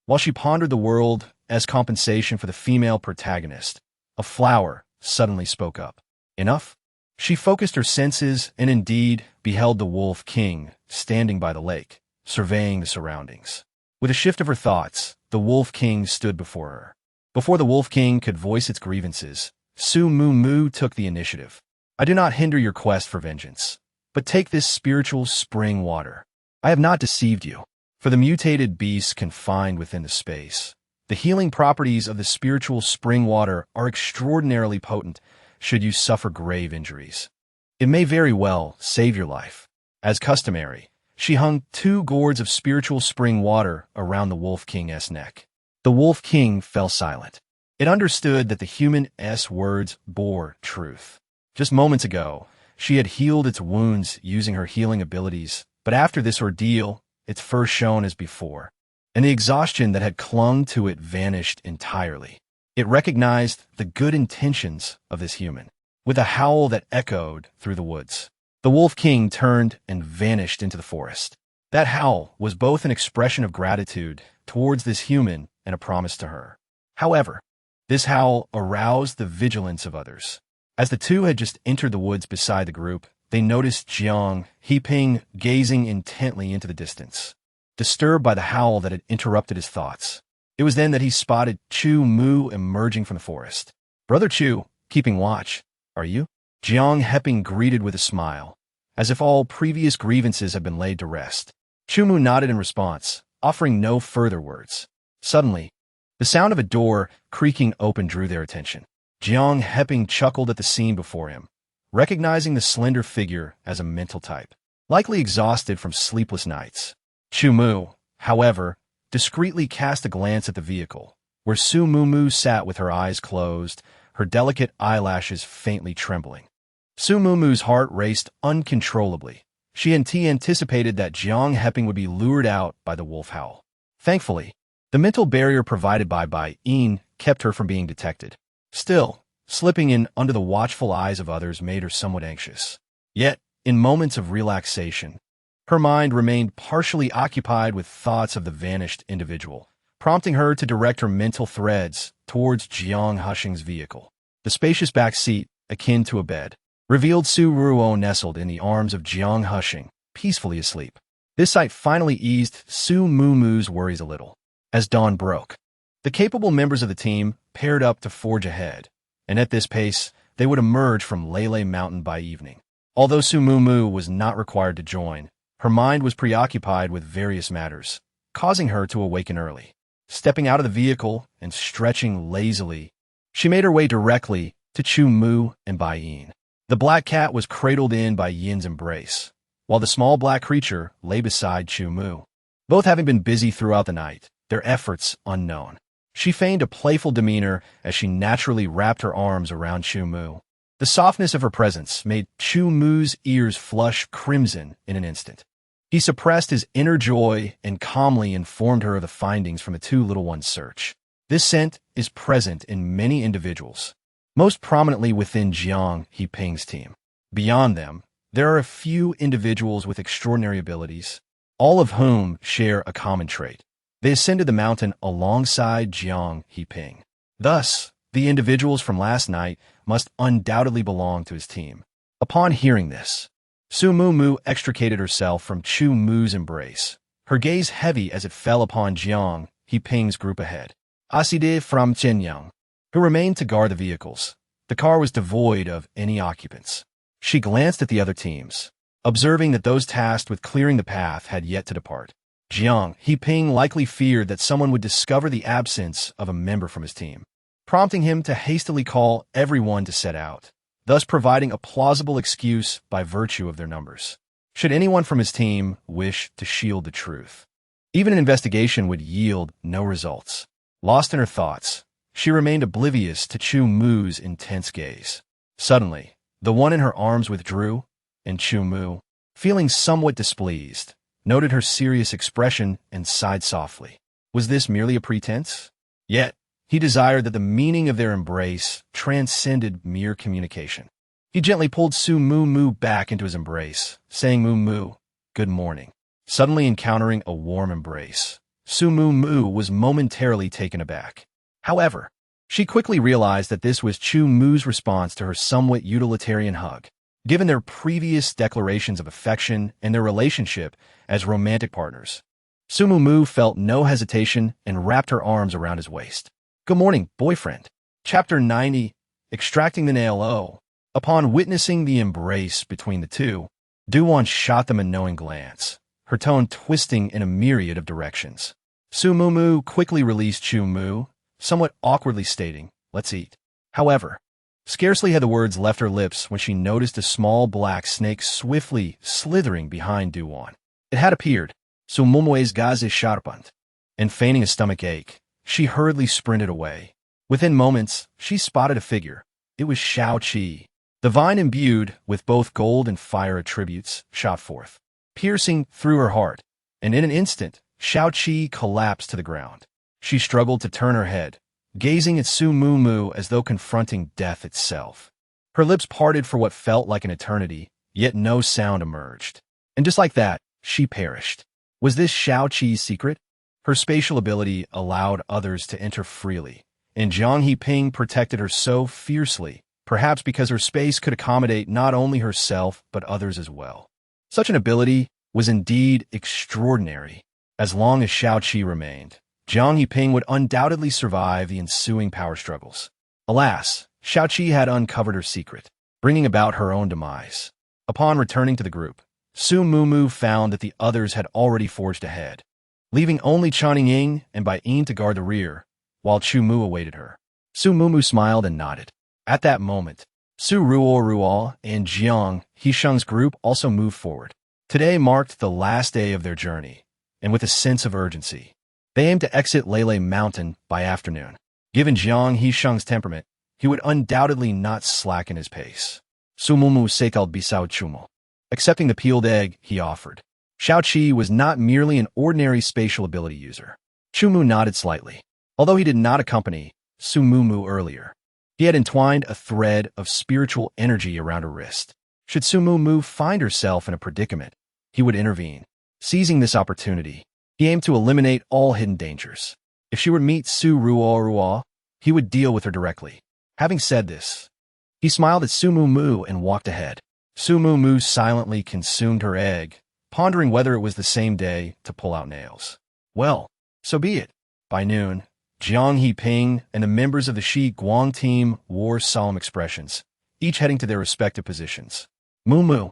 While she pondered the world as compensation for the female protagonist, a flower suddenly spoke up. "Enough?" She focused her senses and indeed beheld the Wolf King standing by the lake, surveying the surroundings. With a shift of her thoughts, the Wolf King stood before her. Before the Wolf King could voice its grievances, Su Mumu took the initiative. "I do not hinder your quest for vengeance, but take this spiritual spring water. I have not deceived you. For the mutated beasts confined within the space, the healing properties of the spiritual spring water are extraordinarily potent should you suffer grave injuries. It may very well save your life." As customary, she hung 2 gourds of spiritual spring water around the Wolf King's neck. The Wolf King fell silent. It understood that the human's words bore truth. Just moments ago, she had healed its wounds using her healing abilities, but after this ordeal, its first shone as before, and the exhaustion that had clung to it vanished entirely. It recognized the good intentions of this human. With a howl that echoed through the woods, the Wolf King turned and vanished into the forest. That howl was both an expression of gratitude towards this human and a promise to her. However, this howl aroused the vigilance of others. As the two had just entered the woods beside the group, they noticed Jiang Heping gazing intently into the distance, disturbed by the howl that had interrupted his thoughts. It was then that he spotted Chu Mu emerging from the forest. "Brother Chu, keeping watch, are you?" Jiang Heping greeted with a smile, as if all previous grievances had been laid to rest. Chu Mu nodded in response, offering no further words. Suddenly, the sound of a door creaking open drew their attention. Jiang Heping chuckled at the scene before him, recognizing the slender figure as a mental type, likely exhausted from sleepless nights. Chu Mu, however, discreetly cast a glance at the vehicle, where Su Mumu sat with her eyes closed, her delicate eyelashes faintly trembling. Su Mumu's heart raced uncontrollably. She had anticipated that Jiang Heping would be lured out by the wolf howl. Thankfully, the mental barrier provided by Bai Yin kept her from being detected. Still, slipping in under the watchful eyes of others made her somewhat anxious. Yet, in moments of relaxation, her mind remained partially occupied with thoughts of the vanished individual, prompting her to direct her mental threads towards Jiang Hushing's vehicle. The spacious back seat, akin to a bed, revealed Su Ruo nestled in the arms of Jiang Hushing, peacefully asleep. This sight finally eased Su Mumu's worries a little. As dawn broke, the capable members of the team paired up to forge ahead, and at this pace, they would emerge from Lele Mountain by evening. Although Su Mumu was not required to join, her mind was preoccupied with various matters, causing her to awaken early. Stepping out of the vehicle and stretching lazily, she made her way directly to Chu Mu and Bai Yin. The black cat was cradled in by Yin's embrace, while the small black creature lay beside Chu Mu. Both having been busy throughout the night, their efforts unknown. She feigned a playful demeanor as she naturally wrapped her arms around Chu Mu. The softness of her presence made Chu Mu's ears flush crimson in an instant. He suppressed his inner joy and calmly informed her of the findings from the two little ones' search. This scent is present in many individuals, most prominently within Jiang Heping's team. Beyond them, there are a few individuals with extraordinary abilities, all of whom share a common trait. They ascended the mountain alongside Jiang Heping. Thus, the individuals from last night must undoubtedly belong to his team. Upon hearing this, Su Mumu extricated herself from Chu Mu's embrace, her gaze heavy as it fell upon Jiang Heping's group ahead. Aside from Qianyang, who remained to guard the vehicles. The car was devoid of any occupants. She glanced at the other teams, observing that those tasked with clearing the path had yet to depart. Jiang Heping likely feared that someone would discover the absence of a member from his team, prompting him to hastily call everyone to set out, thus providing a plausible excuse by virtue of their numbers, should anyone from his team wish to shield the truth. Even an investigation would yield no results. Lost in her thoughts, she remained oblivious to Chu Mu's intense gaze. Suddenly, the one in her arms withdrew, and Chu Mu, feeling somewhat displeased, noted her serious expression and sighed softly. Was this merely a pretense? Yet, he desired that the meaning of their embrace transcended mere communication. He gently pulled Su Mumu back into his embrace, saying, "Mumu, good morning." Suddenly encountering a warm embrace, Su Mumu was momentarily taken aback. However, she quickly realized that this was Chu Mu's response to her somewhat utilitarian hug. Given their previous declarations of affection and their relationship as romantic partners, Su Mumu felt no hesitation and wrapped her arms around his waist. "Good morning, boyfriend." Chapter 90, Extracting the Nail O. Upon witnessing the embrace between the two, Duan shot them a knowing glance, her tone twisting in a myriad of directions. Su Mumu quickly released Chu Mu, somewhat awkwardly stating, "Let's eat." However, scarcely had the words left her lips when she noticed a small black snake swiftly slithering behind Duan. It had appeared, Su Mumu's gaze sharpened, and feigning a stomach ache, she hurriedly sprinted away. Within moments, she spotted a figure. It was Shao Qi. The vine imbued with both gold and fire attributes shot forth, piercing through her heart, and in an instant, Shao Qi collapsed to the ground. She struggled to turn her head, gazing at Su Mumu as though confronting death itself. Her lips parted for what felt like an eternity, yet no sound emerged. And just like that, she perished. Was this Shao Qi's secret? Her spatial ability allowed others to enter freely, and Jiang Heping protected her so fiercely, perhaps because her space could accommodate not only herself but others as well. Such an ability was indeed extraordinary. As long as Shao Qi remained, Jiang Heping would undoubtedly survive the ensuing power struggles. Alas, Shao Qi had uncovered her secret, bringing about her own demise. Upon returning to the group, Su Mumu found that the others had already forged ahead, leaving only Chaning and Bai Yin to guard the rear, while Chu Mu awaited her. Su Mumu smiled and nodded. At that moment, Su Ruo and Jiang Hesheng's group also moved forward. Today marked the last day of their journey, and with a sense of urgency, they aimed to exit Lele Mountain by afternoon. Given Jiang Hesheng's temperament, he would undoubtedly not slacken his pace. Su Mumu sekal bisao chumo. Accepting the peeled egg he offered, Shao Qi was not merely an ordinary spatial ability user. Chu Mu nodded slightly. Although he did not accompany Su Mumu earlier, he had entwined a thread of spiritual energy around her wrist. Should Su Mumu find herself in a predicament, he would intervene. Seizing this opportunity, he aimed to eliminate all hidden dangers. If she would meet Su Ruo, he would deal with her directly. Having said this, he smiled at Su Mumu and walked ahead. Su Mumu silently consumed her egg, pondering whether it was the same day to pull out nails. Well, so be it. By noon, Jiang Heping and the members of the Shi Guang team wore solemn expressions, each heading to their respective positions. Moo,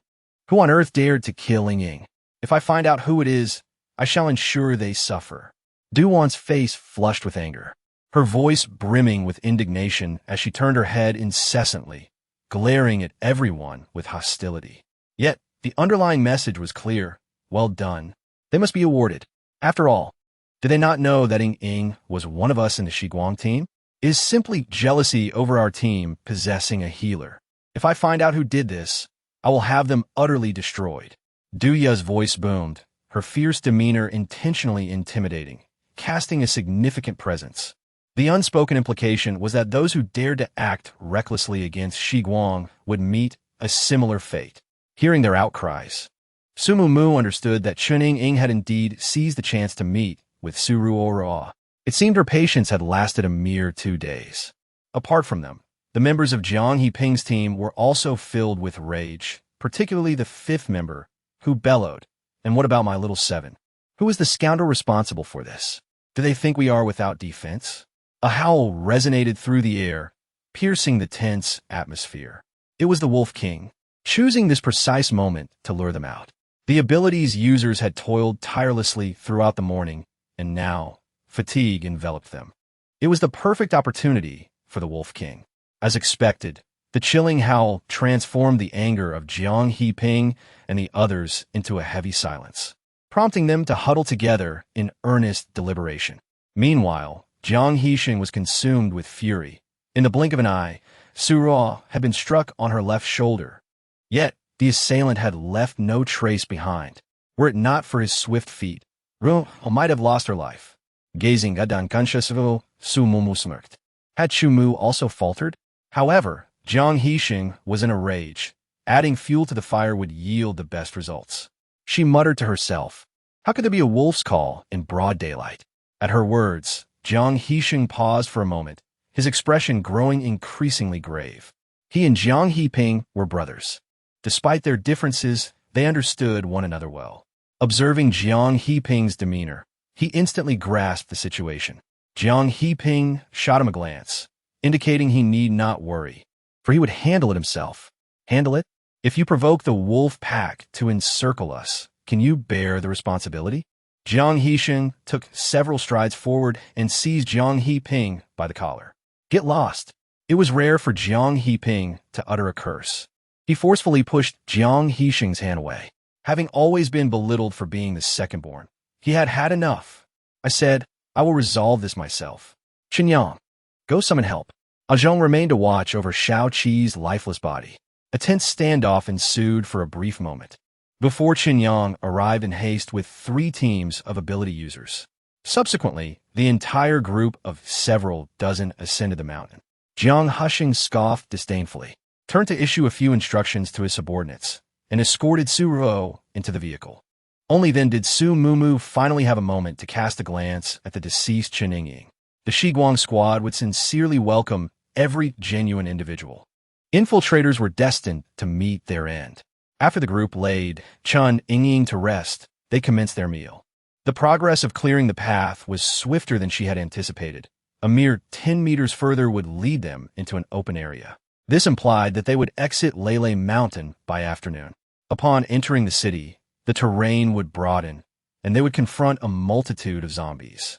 who on earth dared to kill Ying? If I find out who it is, I shall ensure they suffer. Duwan's face flushed with anger, her voice brimming with indignation as she turned her head incessantly, glaring at everyone with hostility. Yet, the underlying message was clear. Well done. They must be awarded. After all, do they not know that Ying was one of us in the Shiguang team? It is simply jealousy over our team possessing a healer. If I find out who did this, I will have them utterly destroyed. Du Ya's voice boomed, her fierce demeanor intentionally intimidating, casting a significant presence. The unspoken implication was that those who dared to act recklessly against Shiguang would meet a similar fate. Hearing their outcries, Su Mumu understood that Chuning Ying had indeed seized the chance to meet with Su Ruoruo. It seemed her patience had lasted a mere 2 days. Apart from them, the members of Jiang Yiping's team were also filled with rage, particularly the 5th member, who bellowed, "And what about my little 7? Who is the scoundrel responsible for this? Do they think we are without defense?" A howl resonated through the air, piercing the tense atmosphere. It was the Wolf King, choosing this precise moment to lure them out. The ability's users had toiled tirelessly throughout the morning, and now fatigue enveloped them. It was the perfect opportunity for the Wolf King. As expected, the chilling howl transformed the anger of Jiang Yiping and the others into a heavy silence, prompting them to huddle together in earnest deliberation. Meanwhile, Jiang Yixing was consumed with fury. In the blink of an eye, Su Ruo had been struck on her left shoulder. Yet, the assailant had left no trace behind. Were it not for his swift feet, Ruo might have lost her life. Gazing at unconsciously, Su Mumu smirked. Had Chu Mu also faltered? However, Jiang Yixing was in a rage. Adding fuel to the fire would yield the best results. She muttered to herself, "How could there be a wolf's call in broad daylight?" At her words, Jiang Yixing paused for a moment, his expression growing increasingly grave. He and Jiang Yiping were brothers. Despite their differences, they understood one another well. Observing Jiang Yiping's demeanor, he instantly grasped the situation. Jiang Yiping shot him a glance, indicating he need not worry, for he would handle it himself. Handle it? If you provoke the wolf pack to encircle us, can you bear the responsibility? Jiang Yixing took several strides forward and seized Jiang Yiping by the collar. Get lost. It was rare for Jiang Yiping to utter a curse. He forcefully pushed Jiang Yixing's hand away. Having always been belittled for being the second-born, he had had enough. I said, I will resolve this myself. Qinyang, go summon help. Zhong remained to watch over Shao Qi's lifeless body. A tense standoff ensued for a brief moment, before Qinyang arrived in haste with 3 teams of ability users. Subsequently, the entire group of several dozen ascended the mountain. Jiang Yixing scoffed disdainfully, turned to issue a few instructions to his subordinates, and escorted Su Ruo into the vehicle. Only then did Su Mumu finally have a moment to cast a glance at the deceased Chuning Ying. The Shiguang squad would sincerely welcome every genuine individual. Infiltrators were destined to meet their end. After the group laid Chun Ying to rest, they commenced their meal. The progress of clearing the path was swifter than she had anticipated. A mere 10 meters further would lead them into an open area. This implied that they would exit Lele Mountain by afternoon. Upon entering the city, the terrain would broaden, and they would confront a multitude of zombies,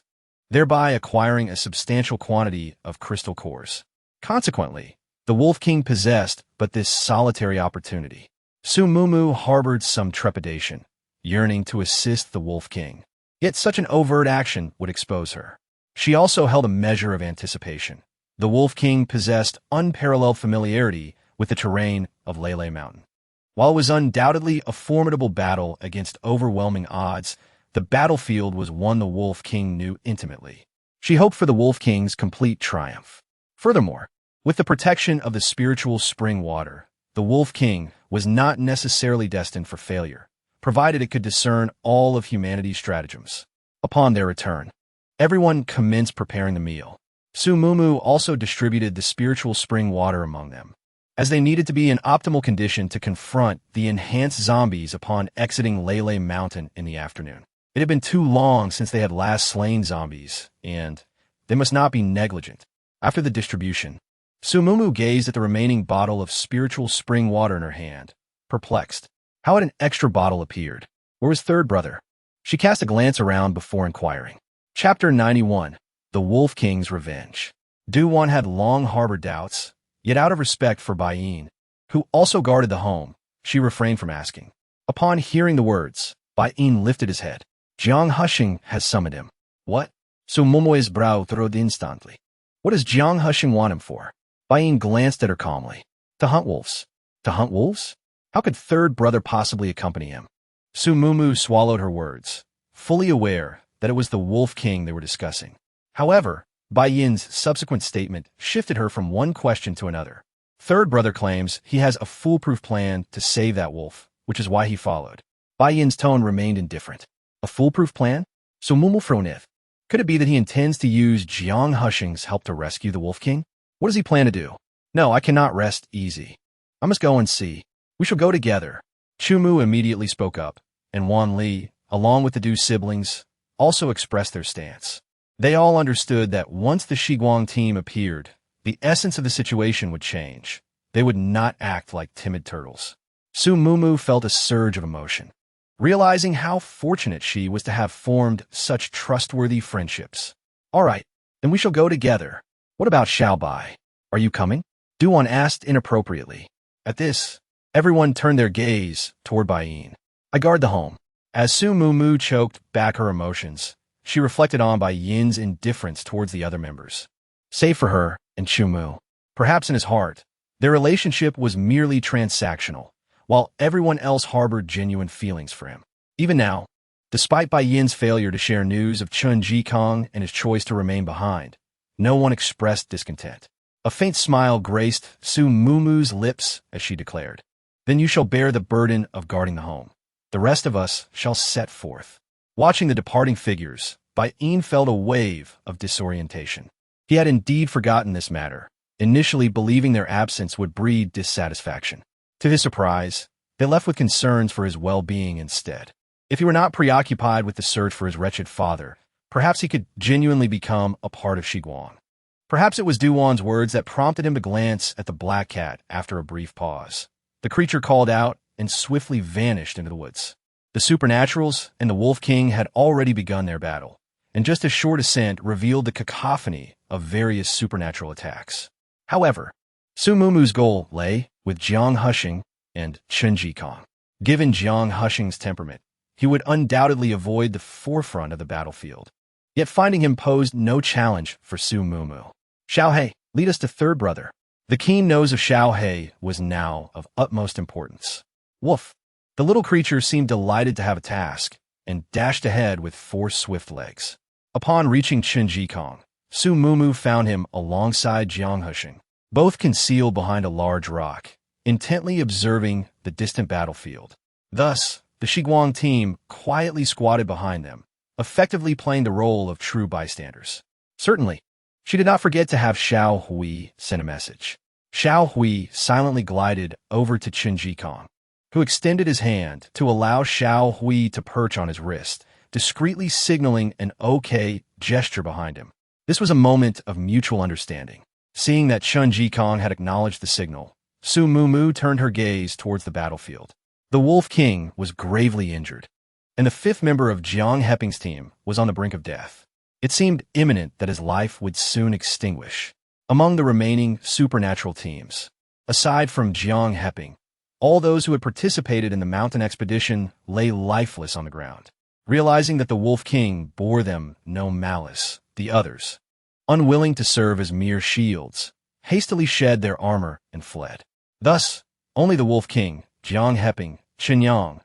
thereby acquiring a substantial quantity of crystal cores. Consequently, the Wolf King possessed but this solitary opportunity. Su Mumu harbored some trepidation, yearning to assist the Wolf King. Yet such an overt action would expose her. She also held a measure of anticipation. The Wolf King possessed unparalleled familiarity with the terrain of Lele Mountain. While it was undoubtedly a formidable battle against overwhelming odds, the battlefield was one the Wolf King knew intimately. She hoped for the Wolf King's complete triumph. Furthermore, with the protection of the spiritual spring water, the Wolf King was not necessarily destined for failure, provided it could discern all of humanity's stratagems. Upon their return, everyone commenced preparing the meal. Su Mumu also distributed the spiritual spring water among them, as they needed to be in optimal condition to confront the enhanced zombies upon exiting Lele Mountain in the afternoon. It had been too long since they had last slain zombies, and they must not be negligent. After the distribution, Sumumu gazed at the remaining bottle of spiritual spring water in her hand, perplexed. How had an extra bottle appeared? Where was third brother? She cast a glance around before inquiring. Chapter 91. The Wolf King's Revenge. Du-Wan had long harbored doubts, yet out of respect for Bai-Yin, who also guarded the home, she refrained from asking. Upon hearing the words, Bai-Yin lifted his head. Jiang Husheng has summoned him. What? Sumumu's brow furrowed instantly. What does Jiang Husheng want him for? Bai-Yin glanced at her calmly. To hunt wolves. To hunt wolves? How could third brother possibly accompany him? Sumumu swallowed her words, fully aware that it was the Wolf King they were discussing. However, Bai-Yin's subsequent statement shifted her from one question to another. Third brother claims he has a foolproof plan to save that wolf, which is why he followed. Bai-Yin's tone remained indifferent. A foolproof plan? Sumumu frowned. Could it be that he intends to use Jiang Husheng's help to rescue the Wolf King? What does he plan to do? No, I cannot rest easy. I must go and see. We shall go together. Chumu immediately spoke up, and Wan Li, along with the Du siblings, also expressed their stance. They all understood that once the Shiguang team appeared, the essence of the situation would change. They would not act like timid turtles. Sumumu felt a surge of emotion, realizing how fortunate she was to have formed such trustworthy friendships. All right, then we shall go together. What about Xiaobai? Are you coming? Du-Wan asked inappropriately. At this, everyone turned their gaze toward Bai-Yin. I guard the home. As Sumumu choked back her emotions, she reflected on Bai-Yin's indifference towards the other members. Save for her and Chumu. Perhaps in his heart, their relationship was merely transactional, while everyone else harbored genuine feelings for him. Even now, despite Bai-Yin's failure to share news of Chun Jikong and his choice to remain behind, no one expressed discontent. A faint smile graced Sumumu's lips as she declared, Then you shall bear the burden of guarding the home. The rest of us shall set forth. Watching the departing figures, Bai-Yin felt a wave of disorientation. He had indeed forgotten this matter, initially believing their absence would breed dissatisfaction. To his surprise, they left with concerns for his well-being instead. If he were not preoccupied with the search for his wretched father, perhaps he could genuinely become a part of Shiguang. Perhaps it was Du-Wan's words that prompted him to glance at the black cat after a brief pause. The creature called out and swiftly vanished into the woods. The Supernaturals and the Wolf King had already begun their battle, and just a short ascent revealed the cacophony of various supernatural attacks. However, Sumumu's goal lay with Jiang Husheng and Chun Jikong. Given Jiang Husheng's temperament, he would undoubtedly avoid the forefront of the battlefield. Yet finding him posed no challenge for Sumumu. Xiaohei, lead us to third brother. The keen nose of Xiaohei was now of utmost importance. Woof! The little creature seemed delighted to have a task, and dashed ahead with 4 swift legs. Upon reaching Chun Jikong, Sumumu found him alongside Jiang Husheng, both concealed behind a large rock, intently observing the distant battlefield. Thus, the Shiguang team quietly squatted behind them, effectively playing the role of true bystanders. Certainly, she did not forget to have Xiao Hui send a message. Xiao Hui silently glided over to Chun Jikong, who extended his hand to allow Xiao Hui to perch on his wrist, discreetly signaling an OK gesture behind him. This was a moment of mutual understanding. Seeing that Chun Jikong had acknowledged the signal, Sumumu turned her gaze towards the battlefield. The Wolf King was gravely injured, and the 5th member of Jiang Heping's team was on the brink of death. It seemed imminent that his life would soon extinguish. Among the remaining supernatural teams, aside from Jiang Heping, all those who had participated in the mountain expedition lay lifeless on the ground. Realizing that the Wolf King bore them no malice, the others, unwilling to serve as mere shields, hastily shed their armor and fled. Thus, only the Wolf King, Jiang Heping, Chen Yang,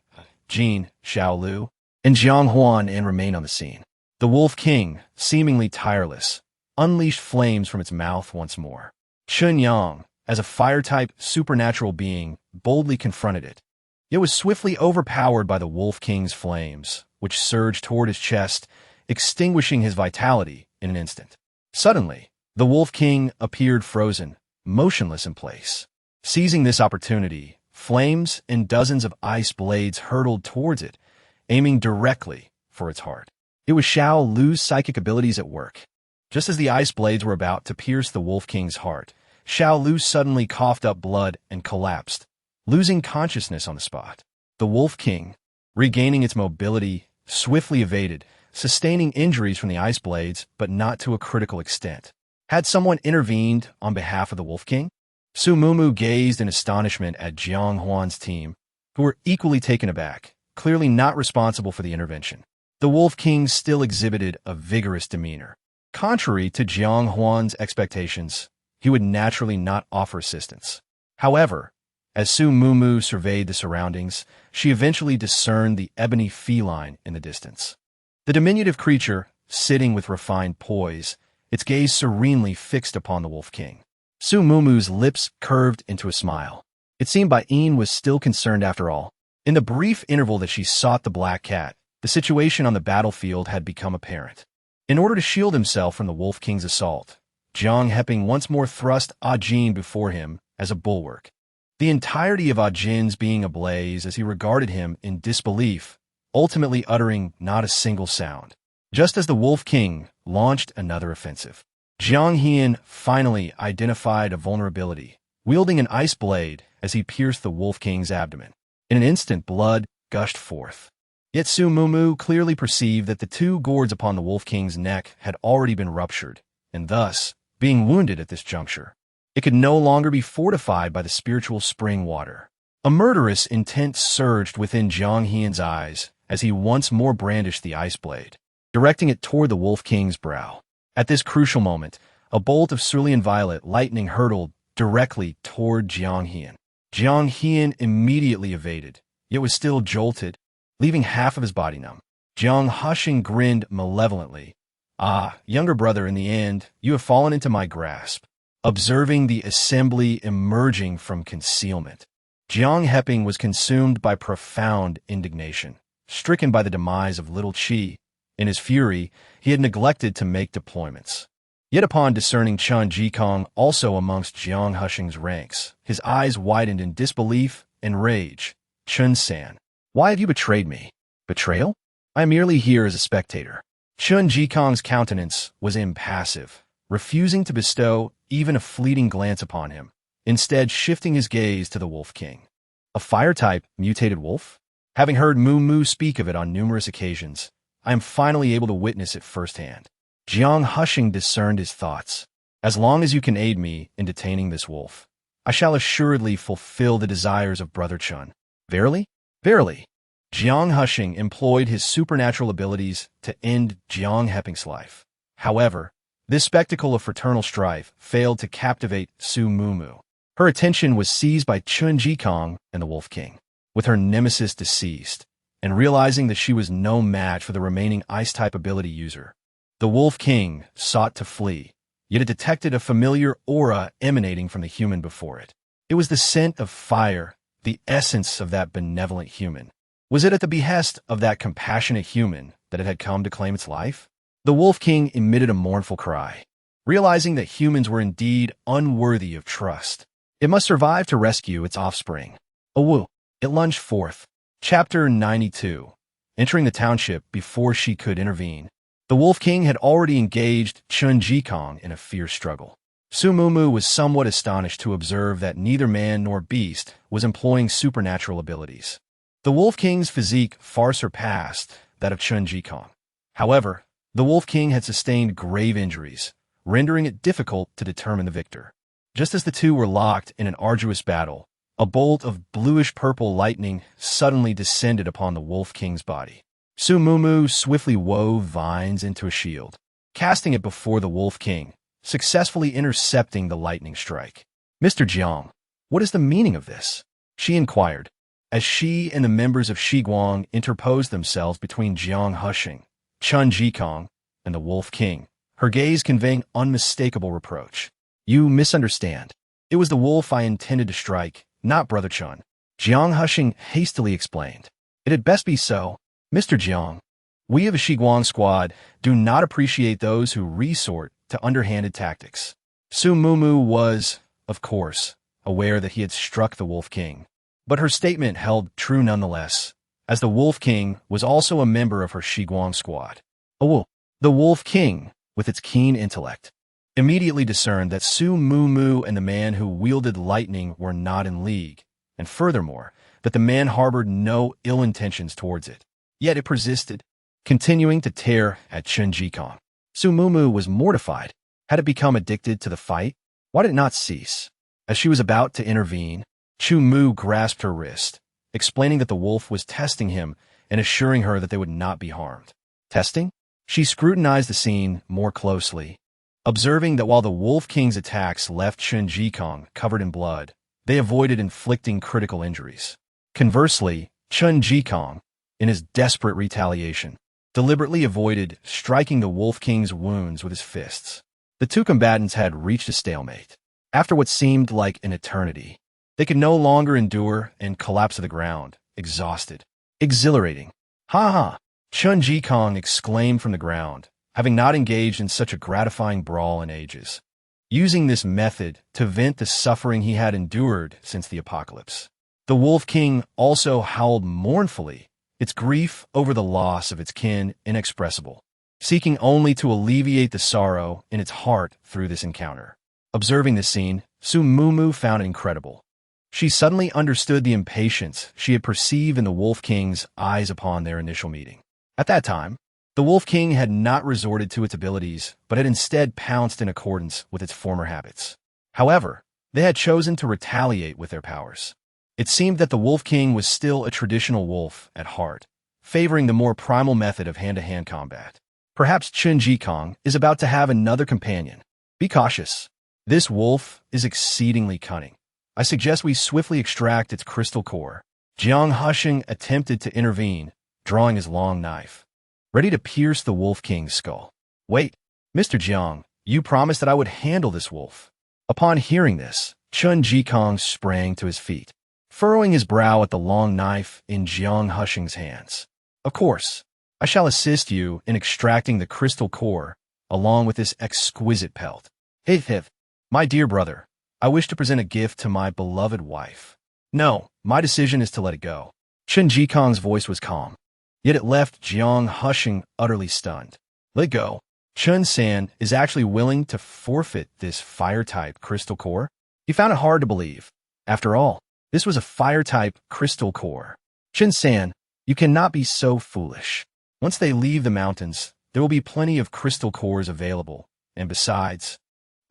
Jin, Xiaolu, and Jiang Huan remained on the scene. The Wolf King, seemingly tireless, unleashed flames from its mouth once more. Chun Yang, as a fire-type supernatural being, boldly confronted it. It was swiftly overpowered by the Wolf King's flames, which surged toward his chest, extinguishing his vitality in an instant. Suddenly, the Wolf King appeared frozen, motionless in place. Seizing this opportunity, flames and dozens of ice blades hurtled towards it, aiming directly for its heart. It was Xiao Lu's psychic abilities at work. Just as the ice blades were about to pierce the Wolf King's heart, Xiao Lu suddenly coughed up blood and collapsed, losing consciousness on the spot. The Wolf King, regaining its mobility, swiftly evaded, sustaining injuries from the ice blades, but not to a critical extent. Had someone intervened on behalf of the Wolf King? Su Mumu gazed in astonishment at Jiang Huan's team, who were equally taken aback, clearly not responsible for the intervention. The Wolf King still exhibited a vigorous demeanor. Contrary to Jiang Huan's expectations, he would naturally not offer assistance. However, as Su Mumu surveyed the surroundings, she eventually discerned the ebony feline in the distance. The diminutive creature, sitting with refined poise, its gaze serenely fixed upon the Wolf King. Su Mumu's lips curved into a smile. It seemed Bai Yin was still concerned after all. In the brief interval that she sought the black cat, the situation on the battlefield had become apparent. In order to shield himself from the Wolf King's assault, Jiang Heping once more thrust Ah Jin before him as a bulwark. The entirety of Ah Jin's being ablaze as he regarded him in disbelief, ultimately uttering not a single sound. Just as the Wolf King launched another offensive, Jiang Hian finally identified a vulnerability, wielding an ice blade as he pierced the Wolf King's abdomen. In an instant, blood gushed forth. Yet Su Mumu clearly perceived that the two gourds upon the Wolf King's neck had already been ruptured, and thus, being wounded at this juncture, it could no longer be fortified by the spiritual spring water. A murderous intent surged within Jiang Hian's eyes as he once more brandished the ice blade, directing it toward the Wolf King's brow. At this crucial moment, a bolt of cerulean violet lightning hurtled directly toward Jiang Hian. Jiang Hian immediately evaded, yet was still jolted, leaving half of his body numb. Jiang Hushing grinned malevolently. "Ah, younger brother, in the end, you have fallen into my grasp." Observing the assembly emerging from concealment, Jiang Heping was consumed by profound indignation, stricken by the demise of Little Qi. In his fury, he had neglected to make deployments. Yet upon discerning Chun Jikong also amongst Jiang Hushing's ranks, his eyes widened in disbelief and rage. "Chun-san, why have you betrayed me?" "Betrayal? I am merely here as a spectator." Chun Jikong's countenance was impassive, refusing to bestow even a fleeting glance upon him, instead shifting his gaze to the Wolf King. A fire-type mutated wolf? Having heard Mumu speak of it on numerous occasions, I am finally able to witness it firsthand. Jiang Hushing discerned his thoughts. "As long as you can aid me in detaining this wolf, I shall assuredly fulfill the desires of Brother Chun." "Verily? Verily." Jiang Hushing employed his supernatural abilities to end Jiang Heping's life. However, this spectacle of fraternal strife failed to captivate Su Mumu. Her attention was seized by Chun Jikong and the Wolf King. With her nemesis deceased, and realizing that she was no match for the remaining ice-type ability user, the Wolf King sought to flee, yet it detected a familiar aura emanating from the human before it. It was the scent of fire, the essence of that benevolent human. Was it at the behest of that compassionate human that it had come to claim its life? The Wolf King emitted a mournful cry, realizing that humans were indeed unworthy of trust. It must survive to rescue its offspring. Awoo! It lunged forth. Chapter 92. Entering the township before she could intervene, the Wolf King had already engaged Chun Jikong in a fierce struggle. Su Mumu was somewhat astonished to observe that neither man nor beast was employing supernatural abilities. The Wolf King's physique far surpassed that of Chun Jikong. However, the Wolf King had sustained grave injuries, rendering it difficult to determine the victor. Just as the two were locked in an arduous battle, a bolt of bluish-purple lightning suddenly descended upon the Wolf King's body. Su Mumu swiftly wove vines into a shield, casting it before the Wolf King, successfully intercepting the lightning strike. "Mr. Jiang, what is the meaning of this?" she inquired, as she and the members of Shiguang interposed themselves between Jiang Hushing, Chun Jikong, and the Wolf King, her gaze conveying unmistakable reproach. "You misunderstand. It was the wolf I intended to strike, not Brother Chun," Jiang Hushing hastily explained. "It had best be so. Mr. Jiang, we of the Shiguang squad do not appreciate those who resort to underhanded tactics." Su Mumu was, of course, aware that he had struck the Wolf King, but her statement held true nonetheless, as the Wolf King was also a member of her Shiguang squad. The Wolf King, with its keen intellect, immediately discerned that Su Mu and the man who wielded lightning were not in league, and furthermore, that the man harbored no ill intentions towards it. Yet it persisted, continuing to tear at Chen Jikong. Su Mu was mortified. Had it become addicted to the fight? Why did it not cease? As she was about to intervene, Chu Mu grasped her wrist, explaining that the wolf was testing him and assuring her that they would not be harmed. Testing? She scrutinized the scene more closely, observing that while the Wolf King's attacks left Chen Jikong covered in blood, they avoided inflicting critical injuries. Conversely, Chen Jikong, in his desperate retaliation, deliberately avoided striking the Wolf King's wounds with his fists. The two combatants had reached a stalemate. After what seemed like an eternity, they could no longer endure and collapsed to the ground, exhausted. Exhilarating. Ha ha! Chen Jikong exclaimed from the ground, having not engaged in such a gratifying brawl in ages, using this method to vent the suffering he had endured since the apocalypse. The Wolf King also howled mournfully, its grief over the loss of its kin inexpressible, seeking only to alleviate the sorrow in its heart through this encounter. Observing this scene, Su Mu found it incredible. She suddenly understood the impatience she had perceived in the Wolf King's eyes upon their initial meeting. At that time, the Wolf King had not resorted to its abilities, but had instead pounced in accordance with its former habits. However, they had chosen to retaliate with their powers. It seemed that the Wolf King was still a traditional wolf at heart, favoring the more primal method of hand-to-hand combat. Perhaps Chen Jikong is about to have another companion. Be cautious. This wolf is exceedingly cunning. I suggest we swiftly extract its crystal core. Jiang Husheng attempted to intervene, drawing his long knife, ready to pierce the Wolf King's skull. Wait, Mr. Jiang, you promised that I would handle this wolf. Upon hearing this, Chen Jikong sprang to his feet, furrowing his brow at the long knife in Jiang Husheng's hands. Of course, I shall assist you in extracting the crystal core along with this exquisite pelt. Hith, my dear brother, I wish to present a gift to my beloved wife. No, my decision is to let it go. Chen Jikong's voice was calm, yet it left Jiang Husheng utterly stunned. Let go. Chen San is actually willing to forfeit this fire-type crystal core? He found it hard to believe. After all, this was a fire-type crystal core. Chen San, you cannot be so foolish. Once they leave the mountains, there will be plenty of crystal cores available, and besides,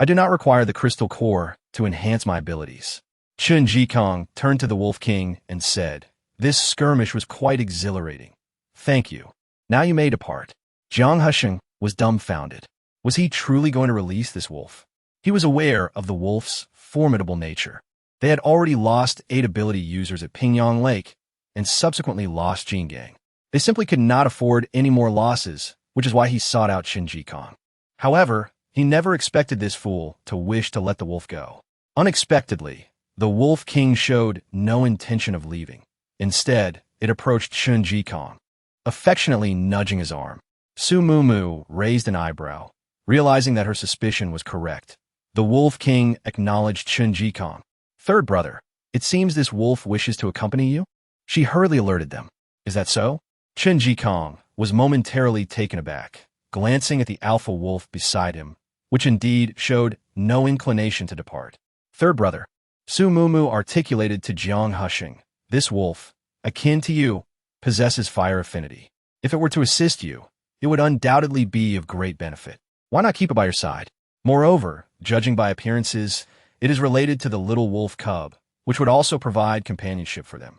I do not require the crystal core to enhance my abilities. Chen Jikong turned to the Wolf King and said, This skirmish was quite exhilarating. Thank you. Now you may depart. Jiang Husheng was dumbfounded. Was he truly going to release this wolf? He was aware of the wolf's formidable nature. They had already lost 8 ability users at Pingyang Lake and subsequently lost Jingang. They simply could not afford any more losses, which is why he sought out Chen Jikong. However, he never expected this fool to wish to let the wolf go. Unexpectedly, the Wolf King showed no intention of leaving. Instead, it approached Chen Jikong, affectionately nudging his arm. Su Mu raised an eyebrow, realizing that her suspicion was correct. The Wolf King acknowledged Chen Jikong. Third brother, it seems this wolf wishes to accompany you? She hurriedly alerted them. Is that so? Chen Jikong was momentarily taken aback, glancing at the alpha wolf beside him, which indeed showed no inclination to depart. Third brother, Su Mu articulated to Jiang Husheng, this wolf, akin to you, possesses fire affinity. If it were to assist you, it would undoubtedly be of great benefit. Why not keep it by your side? Moreover, judging by appearances, it is related to the little wolf cub, which would also provide companionship for them.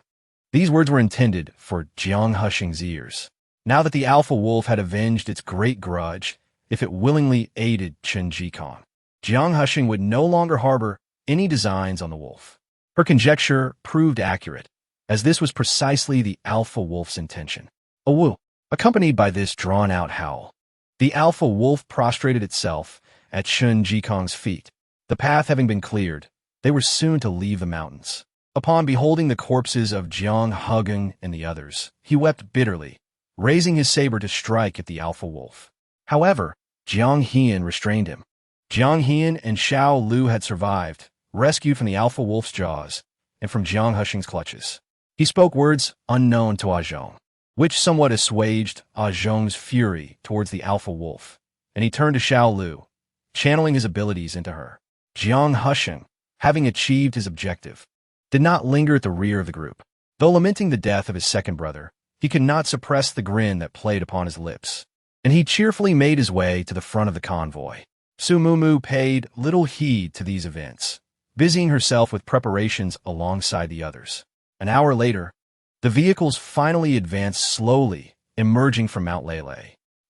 These words were intended for Jiang Husheng's ears. Now that the alpha wolf had avenged its great grudge, if it willingly aided Chen Jikong, Jiang Husheng would no longer harbor any designs on the wolf. Her conjecture proved accurate, as this was precisely the alpha wolf's intention. A woo, accompanied by this drawn-out howl. The alpha wolf prostrated itself at Chen Jikong's feet. The path having been cleared, they were soon to leave the mountains. Upon beholding the corpses of Jiang Husheng and the others, he wept bitterly, raising his saber to strike at the alpha wolf. However, Jiang Hian restrained him. Jiang Hian and Xiao Lu had survived, rescued from the alpha wolf's jaws and from Jiang Husheng's clutches. He spoke words unknown to Zhong, which somewhat assuaged Zhong's fury towards the alpha wolf, and he turned to Xiao Lu. channeling his abilities into her. Jiang Husheng, having achieved his objective, did not linger at the rear of the group. Though lamenting the death of his second brother, he could not suppress the grin that played upon his lips, and he cheerfully made his way to the front of the convoy. Su Mumu paid little heed to these events, busying herself with preparations alongside the others. An hour later, the vehicles finally advanced slowly, emerging from Mount Lele.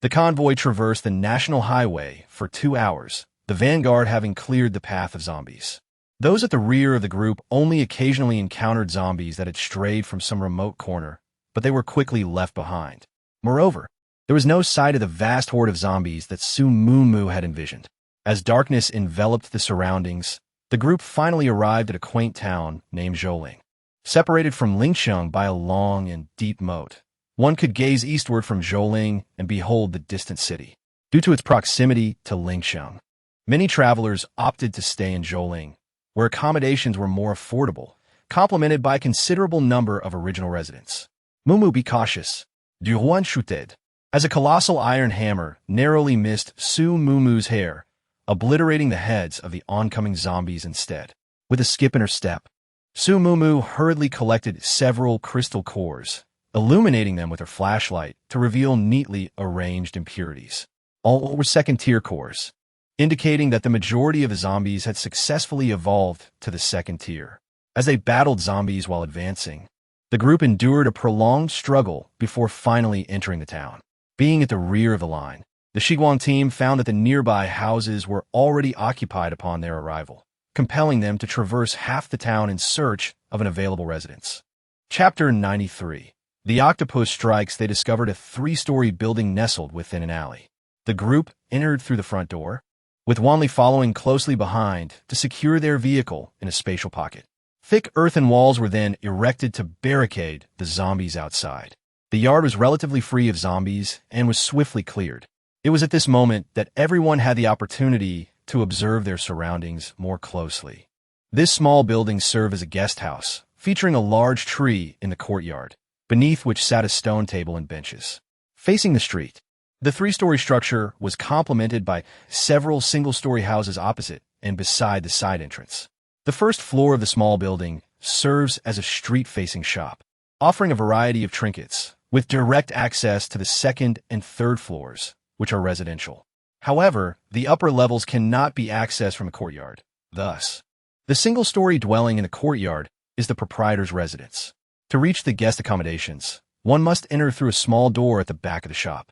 The convoy traversed the national highway for 2 hours, the vanguard having cleared the path of zombies. Those at the rear of the group only occasionally encountered zombies that had strayed from some remote corner, but they were quickly left behind. Moreover, there was no sight of the vast horde of zombies that Su Mumu had envisioned. As darkness enveloped the surroundings, the group finally arrived at a quaint town named Zhouling. Separated from Lingxiang by a long and deep moat, one could gaze eastward from Zhouling and behold the distant city. Due to its proximity to Lingxiang, many travelers opted to stay in Zhouling, where accommodations were more affordable, complemented by a considerable number of original residents. Mumu, be cautious. Du Huan chuted. As a colossal iron hammer narrowly missed Su Mumu's hair, obliterating the heads of the oncoming zombies instead. With a skip in her step, Su Mumu hurriedly collected several crystal cores, illuminating them with her flashlight to reveal neatly arranged impurities. All were second-tier cores, indicating that the majority of the zombies had successfully evolved to the second tier. As they battled zombies while advancing, the group endured a prolonged struggle before finally entering the town. Being at the rear of the line, the Shiguang team found that the nearby houses were already occupied upon their arrival, compelling them to traverse half the town in search of an available residence. Chapter 93. The octopus strikes. They discovered a 3-story building nestled within an alley. The group entered through the front door, with Wanli following closely behind to secure their vehicle in a spatial pocket. Thick earthen walls were then erected to barricade the zombies outside. The yard was relatively free of zombies and was swiftly cleared. It was at this moment that everyone had the opportunity to observe their surroundings more closely. This small building served as a guest house, featuring a large tree in the courtyard, beneath which sat a stone table and benches. Facing the street, the 3-story structure was complemented by several single-story houses opposite and beside the side entrance. The first floor of the small building serves as a street-facing shop, offering a variety of trinkets, with direct access to the second and third floors, which are residential. However, the upper levels cannot be accessed from a courtyard. Thus, the single-story dwelling in the courtyard is the proprietor's residence. To reach the guest accommodations, one must enter through a small door at the back of the shop.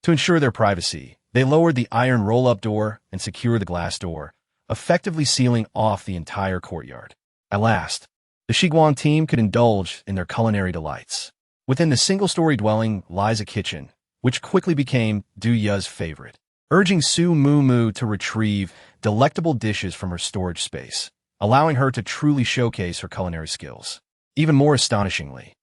To ensure their privacy, they lowered the iron roll-up door and secured the glass door, effectively sealing off the entire courtyard. At last, the Shiguang team could indulge in their culinary delights. Within the single-story dwelling lies a kitchen, which quickly became Du Ya's favorite, urging Su Mumu to retrieve delectable dishes from her storage space, allowing her to truly showcase her culinary skills. Even more astonishingly,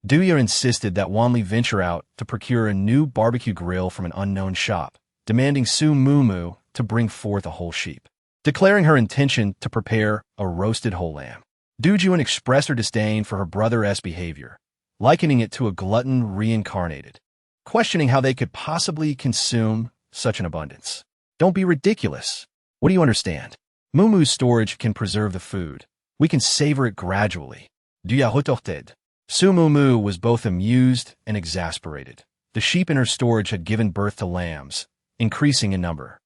Du Ya insisted that Wanli venture out to procure a new barbecue grill from an unknown shop, demanding Su Mumu to bring forth a whole sheep. Declaring her intention to prepare a roasted whole lamb, Du Juan expressed her disdain for her brother's behavior, likening it to a glutton reincarnated, questioning how they could possibly consume such an abundance. Don't be ridiculous. What do you understand? Mumu's storage can preserve the food. We can savor it gradually. Du Ya retorted. Su Mumu was both amused and exasperated. The sheep in her storage had given birth to lambs, increasing in number,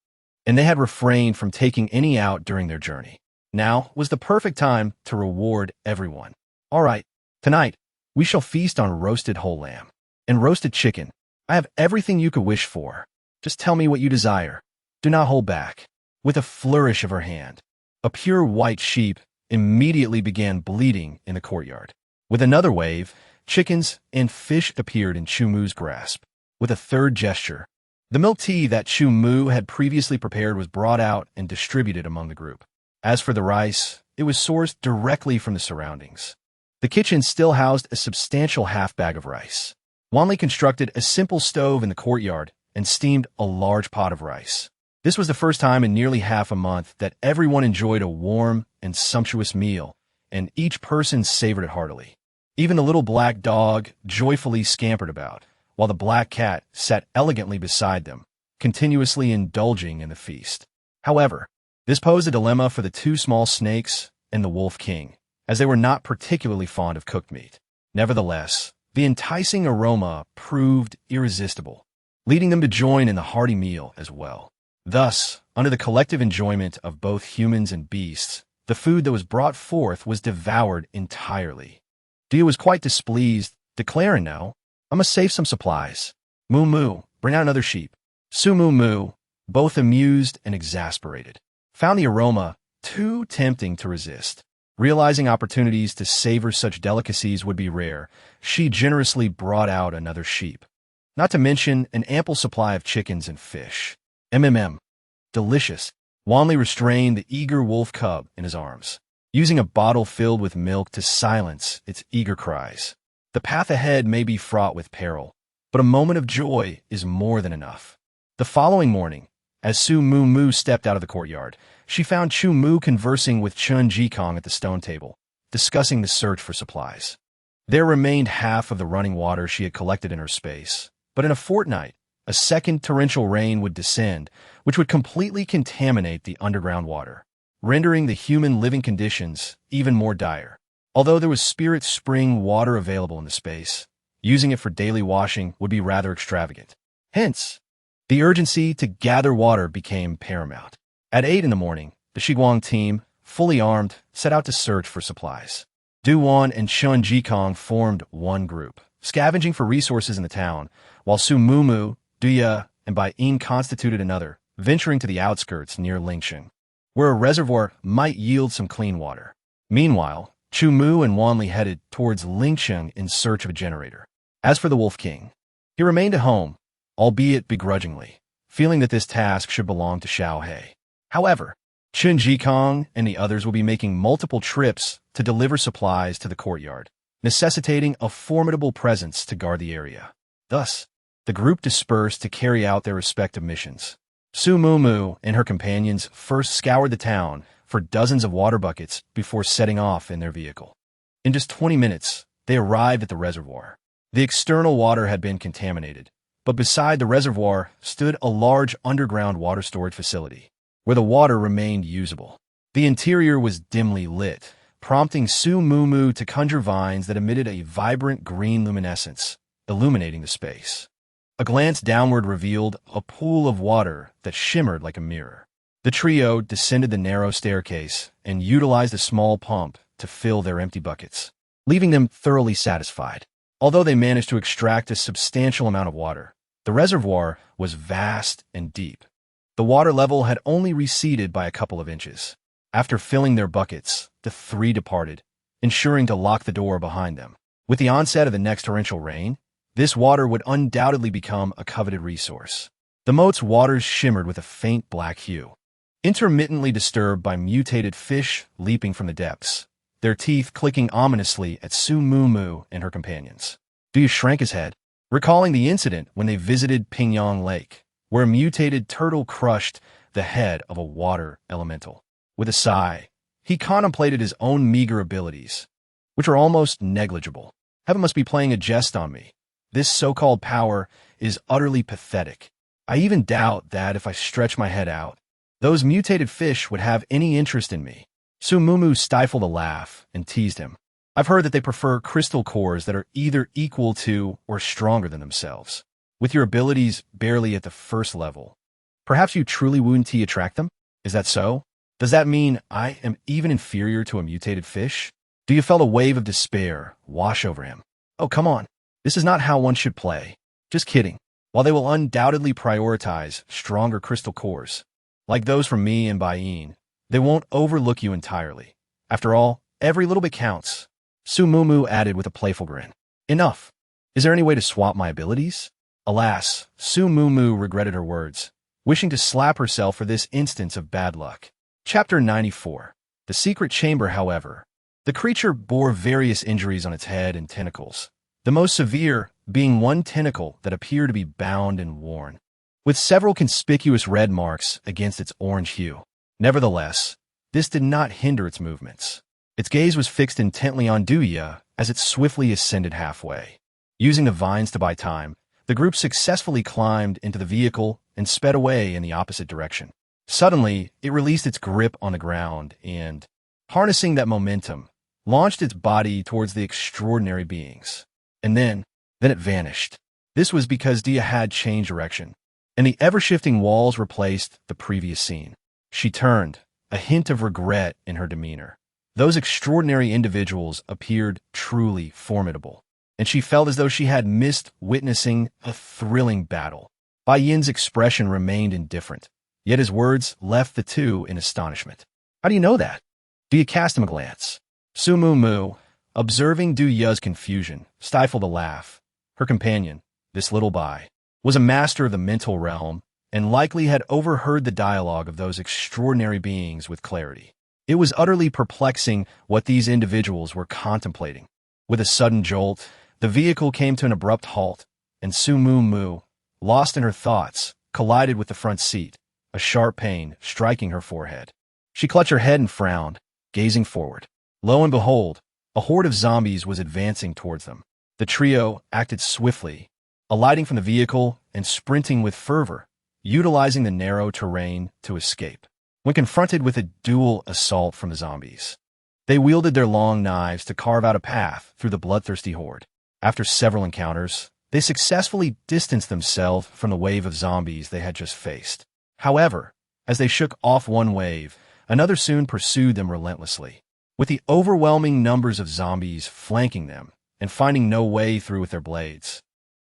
and they had refrained from taking any out during their journey. Now was the perfect time to reward everyone. All right, tonight, we shall feast on roasted whole lamb and roasted chicken. I have everything you could wish for. Just tell me what you desire. Do not hold back. With a flourish of her hand, a pure white sheep immediately began bleeding in the courtyard. With another wave, chickens and fish appeared in Chu Mu's grasp. With a third gesture, the milk tea that Chu Mu had previously prepared was brought out and distributed among the group. As for the rice, it was sourced directly from the surroundings. The kitchen still housed a substantial half-bag of rice. Wanli constructed a simple stove in the courtyard and steamed a large pot of rice. This was the first time in nearly half a month that everyone enjoyed a warm and sumptuous meal, and each person savored it heartily. Even the little black dog joyfully scampered about, while the black cat sat elegantly beside them, continuously indulging in the feast. However, this posed a dilemma for the two small snakes and the Wolf King, as they were not particularly fond of cooked meat. Nevertheless, the enticing aroma proved irresistible, leading them to join in the hearty meal as well. Thus, under the collective enjoyment of both humans and beasts, the food that was brought forth was devoured entirely. Dia was quite displeased, declaring, "No, I must save some supplies. Moo Moo, bring out another sheep." Su Moo Moo, both amused and exasperated, found the aroma too tempting to resist. Realizing opportunities to savor such delicacies would be rare, she generously brought out another sheep, not to mention an ample supply of chickens and fish. Delicious. Wanli restrained the eager wolf cub in his arms, using a bottle filled with milk to silence its eager cries. The path ahead may be fraught with peril, but a moment of joy is more than enough. The following morning, as Su Moo Moo stepped out of the courtyard, she found Chu Mu conversing with Chun Jikong at the stone table, discussing the search for supplies. There remained half of the running water she had collected in her space, but in a fortnight, a second torrential rain would descend, which would completely contaminate the underground water, rendering the human living conditions even more dire. Although there was spirit spring water available in the space, using it for daily washing would be rather extravagant. Hence, the urgency to gather water became paramount. At 8 in the morning, the Shiguang team, fully armed, set out to search for supplies. Du Wan and Chun Jikong formed one group, scavenging for resources in the town, while Su Moo Moo, Duya, and Bai Yin constituted another, venturing to the outskirts near Lingsheng, where a reservoir might yield some clean water. Meanwhile, Chu Mu and Wanli headed towards Lingsheng in search of a generator. As for the Wolf King, he remained at home, albeit begrudgingly, feeling that this task should belong to Xiao He. However, Chun Jikong and the others will be making multiple trips to deliver supplies to the courtyard, necessitating a formidable presence to guard the area. Thus, the group dispersed to carry out their respective missions. Su Moo Moo and her companions first scoured the town for dozens of water buckets before setting off in their vehicle. In just 20 minutes, they arrived at the reservoir. The external water had been contaminated, but beside the reservoir stood a large underground water storage facility, where the water remained usable. The interior was dimly lit, prompting Su Moo Moo to conjure vines that emitted a vibrant green luminescence, illuminating the space. A glance downward revealed a pool of water that shimmered like a mirror. The trio descended the narrow staircase and utilized a small pump to fill their empty buckets, leaving them thoroughly satisfied. Although they managed to extract a substantial amount of water, the reservoir was vast and deep. The water level had only receded by a couple of inches. After filling their buckets, the three departed, ensuring to lock the door behind them. With the onset of the next torrential rain, this water would undoubtedly become a coveted resource. The moat's waters shimmered with a faint black hue, intermittently disturbed by mutated fish leaping from the depths, their teeth clicking ominously at Su Moo Moo and her companions. Du shrank his head, recalling the incident when they visited Pingyang Lake, where a mutated turtle crushed the head of a water elemental. With a sigh, he contemplated his own meager abilities, which are almost negligible. Heaven must be playing a jest on me. This so-called power is utterly pathetic. I even doubt that if I stretch my head out, those mutated fish would have any interest in me. Su Moo Moo stifled a laugh and teased him. I've heard that they prefer crystal cores that are either equal to or stronger than themselves. With your abilities barely at the first level, perhaps you truly wouldn't attract them? Is that so? Does that mean I am even inferior to a mutated fish? Do you felt a wave of despair wash over him? Oh, come on. This is not how one should play. Just kidding. While they will undoubtedly prioritize stronger crystal cores, like those from me and Bai Yin, they won't overlook you entirely. After all, every little bit counts. Su Moo Moo added with a playful grin. Enough. Is there any way to swap my abilities? Alas, Su Moo Moo regretted her words, wishing to slap herself for this instance of bad luck. Chapter 94. The Secret Chamber, however. The creature bore various injuries on its head and tentacles, the most severe being one tentacle that appeared to be bound and worn, with several conspicuous red marks against its orange hue. Nevertheless, this did not hinder its movements. Its gaze was fixed intently on Duya as it swiftly ascended halfway. Using the vines to buy time, the group successfully climbed into the vehicle and sped away in the opposite direction. Suddenly, it released its grip on the ground and, harnessing that momentum, launched its body towards the extraordinary beings. And then it vanished. This was because Dia had changed direction, and the ever-shifting walls replaced the previous scene. She turned, a hint of regret in her demeanor. Those extraordinary individuals appeared truly formidable, and she felt as though she had missed witnessing a thrilling battle. Bai Yin's expression remained indifferent, yet his words left the two in astonishment. How do you know that? Dia cast him a glance. Su Mu, observing Du Ya's confusion, stifled a laugh. Her companion, this little Bai, was a master of the mental realm and likely had overheard the dialogue of those extraordinary beings with clarity. It was utterly perplexing what these individuals were contemplating. With a sudden jolt, the vehicle came to an abrupt halt, and Su Mu, lost in her thoughts, collided with the front seat, a sharp pain striking her forehead. She clutched her head and frowned, gazing forward. Lo and behold, a horde of zombies was advancing towards them. The trio acted swiftly, alighting from the vehicle and sprinting with fervor, utilizing the narrow terrain to escape. When confronted with a dual assault from the zombies, they wielded their long knives to carve out a path through the bloodthirsty horde. After several encounters, they successfully distanced themselves from the wave of zombies they had just faced. However, as they shook off one wave, another soon pursued them relentlessly. With the overwhelming numbers of zombies flanking them and finding no way through with their blades,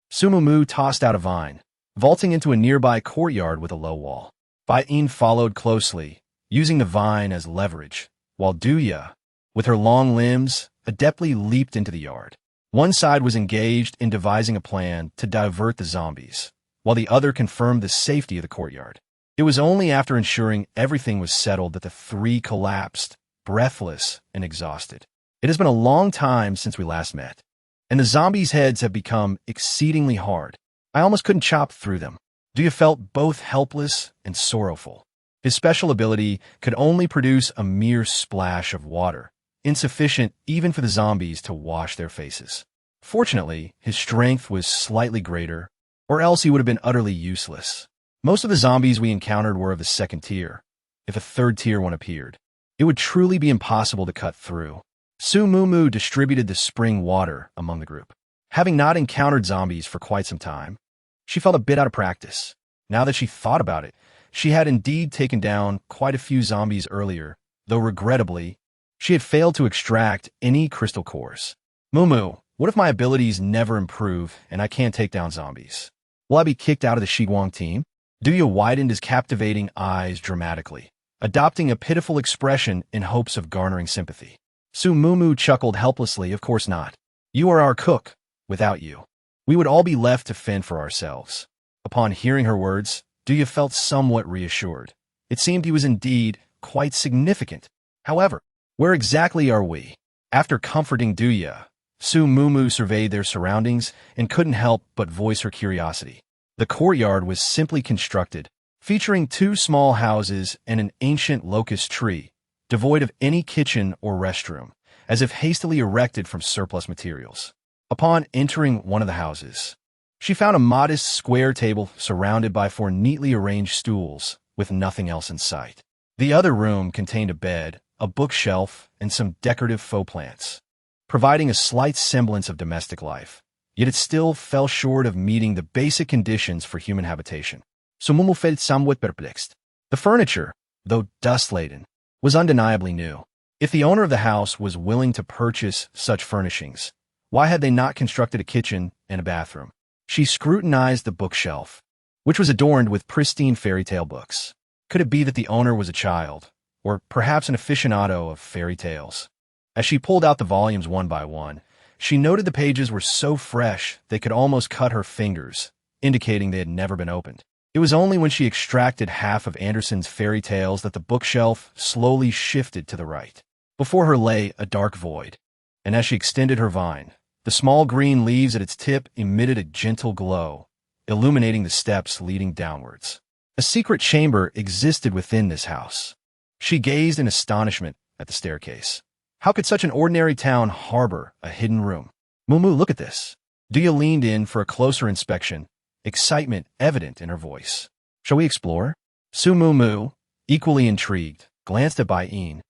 Su Mu tossed out a vine, vaulting into a nearby courtyard with a low wall. Bai Yin followed closely, using the vine as leverage, while Du Ya, with her long limbs, adeptly leaped into the yard. One side was engaged in devising a plan to divert the zombies, while the other confirmed the safety of the courtyard. It was only after ensuring everything was settled that the three collapsed, breathless and exhausted. It has been a long time since we last met, and the zombies' heads have become exceedingly hard. I almost couldn't chop through them. Du Ya felt both helpless and sorrowful. His special ability could only produce a mere splash of water, insufficient even for the zombies to wash their faces. Fortunately, his strength was slightly greater, or else he would have been utterly useless. Most of the zombies we encountered were of the second tier. If a third tier one appeared, it would truly be impossible to cut through. Su Mu distributed the spring water among the group. Having not encountered zombies for quite some time, she felt a bit out of practice. Now that she thought about it, she had indeed taken down quite a few zombies earlier, though regrettably, she had failed to extract any crystal cores. Mu, what if my abilities never improve and I can't take down zombies? Will I be kicked out of the Shiguang team? Du Ya widened his captivating eyes dramatically, adopting a pitiful expression in hopes of garnering sympathy. Su Mu chuckled helplessly. Of course not. You are our cook. Without you, we would all be left to fend for ourselves. Upon hearing her words, Du Ya felt somewhat reassured. It seemed he was indeed quite significant. However, where exactly are we? After comforting Du Ya, Su Mu surveyed their surroundings and couldn't help but voice her curiosity. The courtyard was simply constructed, featuring 2 small houses and an ancient locust tree, devoid of any kitchen or restroom, as if hastily erected from surplus materials. Upon entering one of the houses, she found a modest square table surrounded by 4 neatly arranged stools, with nothing else in sight. The other room contained a bed, a bookshelf, and some decorative faux plants, providing a slight semblance of domestic life. Yet it still fell short of meeting the basic conditions for human habitation. Su Mu felt somewhat perplexed. The furniture, though dust-laden, was undeniably new. If the owner of the house was willing to purchase such furnishings, why had they not constructed a kitchen and a bathroom? She scrutinized the bookshelf, which was adorned with pristine fairy tale books. Could it be that the owner was a child, or perhaps an aficionado of fairy tales? As she pulled out the volumes one by one, she noted the pages were so fresh they could almost cut her fingers, indicating they had never been opened. It was only when she extracted half of Andersen's fairy tales that the bookshelf slowly shifted to the right. Before her lay a dark void, and as she extended her vine, the small green leaves at its tip emitted a gentle glow, illuminating the steps leading downwards. A secret chamber existed within this house. She gazed in astonishment at the staircase. How could such an ordinary town harbor a hidden room? Mu, look at this. Du Ya leaned in for a closer inspection, excitement evident in her voice. Shall we explore? Su Mu, equally intrigued, glanced at Bai Yin,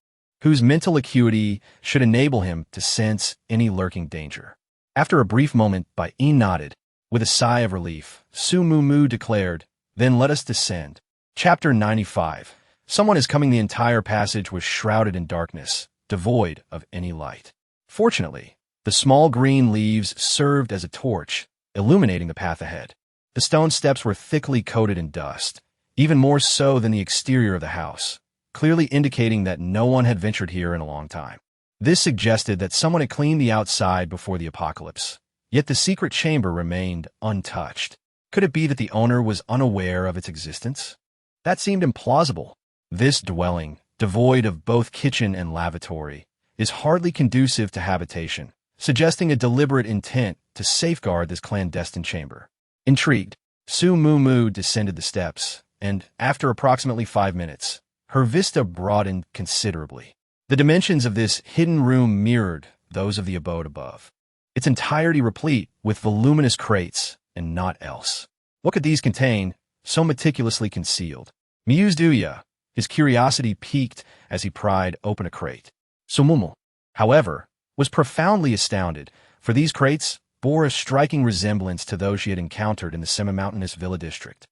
whose mental acuity should enable him to sense any lurking danger. After a brief moment, Bai Yin nodded. With a sigh of relief, Su Mumu declared, "Then let us descend." Chapter 95. Someone is coming. The entire passage was shrouded in darkness, devoid of any light. Fortunately, the small green leaves served as a torch, illuminating the path ahead. The stone steps were thickly coated in dust, even more so than the exterior of the house, clearly indicating that no one had ventured here in a long time. This suggested that someone had cleaned the outside before the apocalypse, yet the secret chamber remained untouched. Could it be that the owner was unaware of its existence? That seemed implausible. This dwelling, devoid of both kitchen and lavatory, is hardly conducive to habitation, suggesting a deliberate intent to safeguard this clandestine chamber. Intrigued, Su Mumu descended the steps, and, after approximately 5 minutes, her vista broadened considerably. The dimensions of this hidden room mirrored those of the abode above, its entirety replete with voluminous crates and naught else. What could these contain, so meticulously concealed? Mused Duya, his curiosity piqued as he pried open a crate. Su Mumu, however, was profoundly astounded, for these crates bore a striking resemblance to those she had encountered in the semi-mountainous villa district.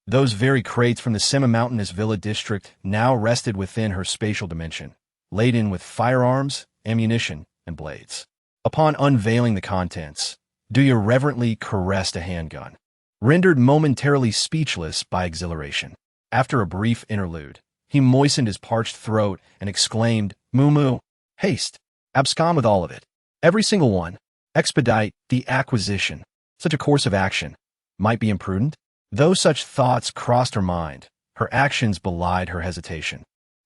Those very crates from the semi-mountainous villa district now rested within her spatial dimension, laden with firearms, ammunition, and blades. Upon unveiling the contents, Duya reverently caressed a handgun, rendered momentarily speechless by exhilaration. After a brief interlude, he moistened his parched throat and exclaimed, "Mumu, haste, abscond with all of it. Every single one. Expedite the acquisition." Such a course of action might be imprudent. Though such thoughts crossed her mind, her actions belied her hesitation.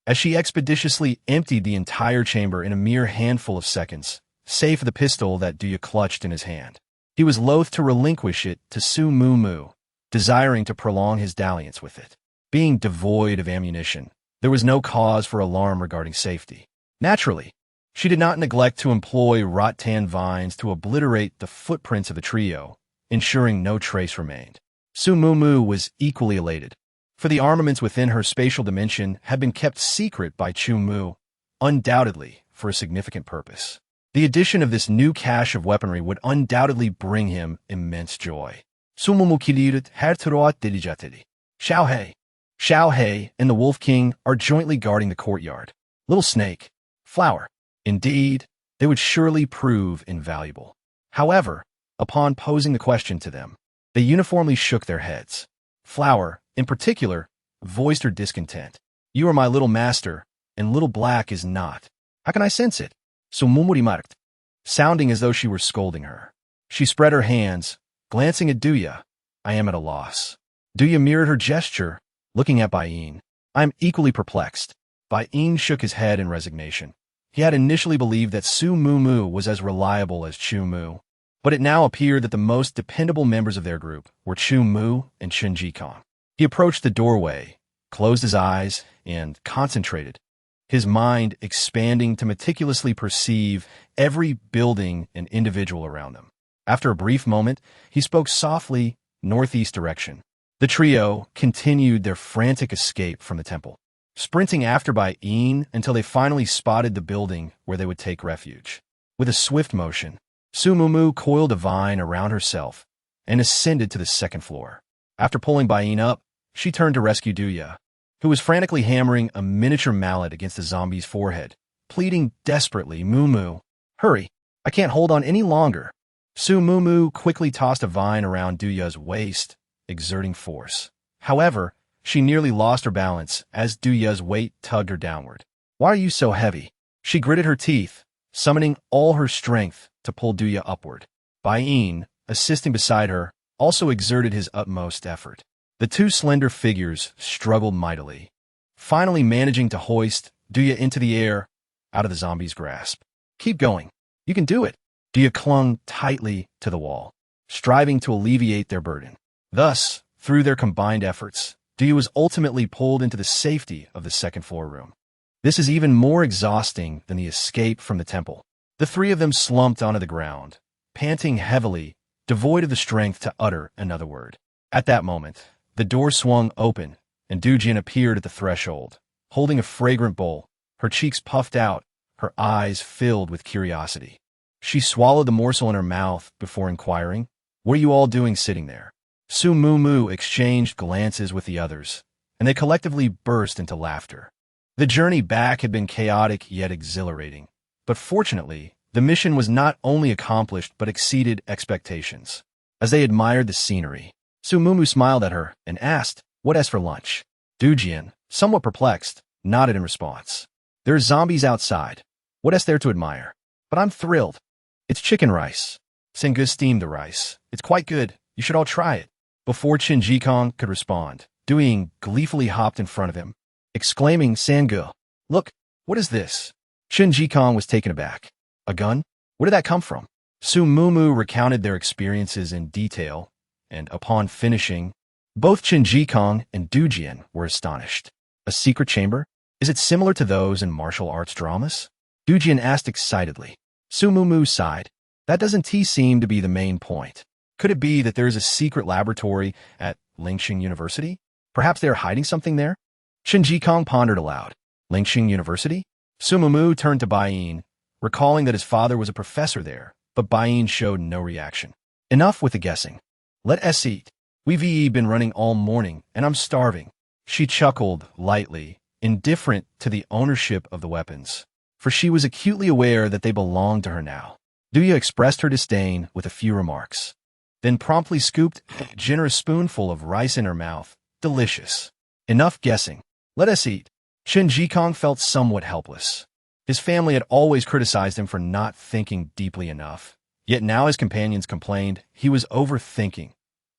As she expeditiously emptied the entire chamber in a mere handful of seconds, save for the pistol that Duya clutched in his hand, he was loath to relinquish it to Su Mumu, desiring to prolong his dalliance with it. Being devoid of ammunition, there was no cause for alarm regarding safety. Naturally, she did not neglect to employ rattan vines to obliterate the footprints of the trio, ensuring no trace remained. Su Mumu was equally elated, for the armaments within her spatial dimension had been kept secret by Chu Mu, undoubtedly for a significant purpose. The addition of this new cache of weaponry would undoubtedly bring him immense joy. Su Mumu kilirit her teroat dilijatedi. Xiao He and the Wolf King are jointly guarding the courtyard. Little Snake, Flower. Indeed, they would surely prove invaluable. However, upon posing the question to them, they uniformly shook their heads. Flower, in particular, voiced her discontent. "You are my little master, and Little Black is not. How can I sense it?" So Mumuri marked, sounding as though she were scolding her. She spread her hands, glancing at Duya. "I am at a loss." Duya mirrored her gesture, looking at Bai Yin. "I am equally perplexed." Bai Yin shook his head in resignation. He had initially believed that Su Mumu was as reliable as Chu Mu, but it now appeared that the most dependable members of their group were Chu Mu and Chen Jikong. He approached the doorway, closed his eyes, and concentrated, his mind expanding to meticulously perceive every building and individual around them. After a brief moment, he spoke softly, northeast direction. The trio continued their frantic escape from the temple, sprinting after Bai Yin until they finally spotted the building where they would take refuge. With a swift motion, Su Mumu coiled a vine around herself and ascended to the second floor. After pulling Bai Yin up, she turned to rescue Duya, who was frantically hammering a miniature mallet against the zombie's forehead, pleading desperately, "Mumu, hurry, I can't hold on any longer." Su Mumu quickly tossed a vine around Duya's waist, exerting force. However, she nearly lost her balance as Duya's weight tugged her downward. "Why are you so heavy?" She gritted her teeth, summoning all her strength to pull Duya upward. Bai Yin, assisting beside her, also exerted his utmost effort. The two slender figures struggled mightily, finally managing to hoist Duya into the air, out of the zombie's grasp. "Keep going. You can do it." Duya clung tightly to the wall, striving to alleviate their burden. Thus, through their combined efforts, Duya was ultimately pulled into the safety of the second-floor room. This is even more exhausting than the escape from the temple. The three of them slumped onto the ground, panting heavily, devoid of the strength to utter another word. At that moment, the door swung open, and Dujin appeared at the threshold, holding a fragrant bowl, her cheeks puffed out, her eyes filled with curiosity. She swallowed the morsel in her mouth before inquiring, "What are you all doing sitting there?" Su Mumu exchanged glances with the others, and they collectively burst into laughter. The journey back had been chaotic yet exhilarating, but fortunately, the mission was not only accomplished but exceeded expectations. As they admired the scenery, Su Mumu smiled at her and asked, "What as for lunch?" Dujian, somewhat perplexed, nodded in response. "There's zombies outside. What is there to admire? But I'm thrilled. It's chicken rice. Sengu steamed the rice. It's quite good. You should all try it." Before Qin Jikong could respond, Duying gleefully hopped in front of him, exclaiming, "Sengu, look, what is this?" Qin Jikong was taken aback. "A gun? Where did that come from?" Su Mumu recounted their experiences in detail, and upon finishing, both Qin Jikong and Dujian were astonished. "A secret chamber? Is it similar to those in martial arts dramas?" Dujian asked excitedly. Su Mumu sighed. "That doesn't seem to be the main point. Could it be that there is a secret laboratory at Lingxing University? Perhaps they are hiding something there?" Qin Jikong pondered aloud. Lingxing University? Su Mumu turned to Baiyin, recalling that his father was a professor there, but Baiyin showed no reaction. "Enough with the guessing. Let us eat. We've been running all morning, and I'm starving." She chuckled lightly, indifferent to the ownership of the weapons, for she was acutely aware that they belonged to her now. Duya expressed her disdain with a few remarks, then promptly scooped a generous spoonful of rice in her mouth. "Delicious. Enough guessing. Let us eat." Qin Jikong felt somewhat helpless. His family had always criticized him for not thinking deeply enough, yet now his companions complained he was overthinking.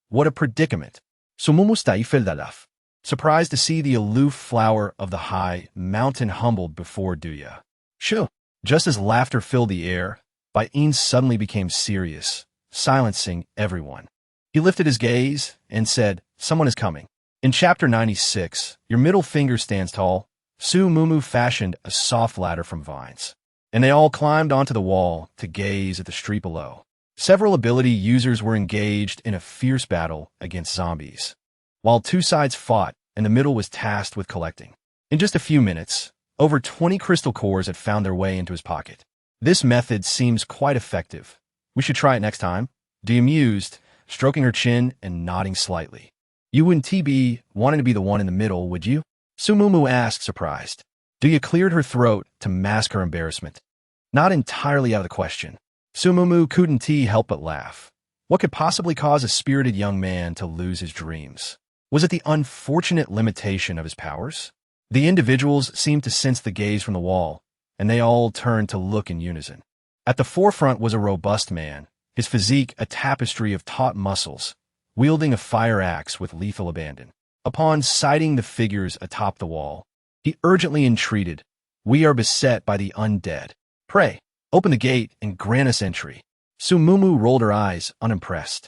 What a predicament. Su Mumu Staifel, surprised to see the aloof flower of the high mountain humbled before Duya. Shoo! Just as laughter filled the air, Baiyin suddenly became serious, silencing everyone. He lifted his gaze and said, "Someone is coming." In Chapter 96, Your Middle Finger Stands Tall, Su Mumu fashioned a soft ladder from vines, and they all climbed onto the wall to gaze at the street below. Several ability users were engaged in a fierce battle against zombies, while two sides fought and the middle was tasked with collecting. In just a few minutes, over 20 crystal cores had found their way into his pocket. "This method seems quite effective. We should try it next time," Duya mused, stroking her chin and nodding slightly. "You wouldn't be wanting to be the one in the middle, would you?" Su Mumu asked, surprised. Duya cleared her throat to mask her embarrassment. Not entirely out of the question. Su Mumu couldn't help but laugh. What could possibly cause a spirited young man to lose his dreams? Was it the unfortunate limitation of his powers? The individuals seemed to sense the gaze from the wall, and they all turned to look in unison. At the forefront was a robust man, his physique a tapestry of taut muscles, wielding a fire axe with lethal abandon. Upon sighting the figures atop the wall, he urgently entreated, "We are beset by the undead. Pray, open the gate and grant us entry." Su Mumu rolled her eyes, unimpressed.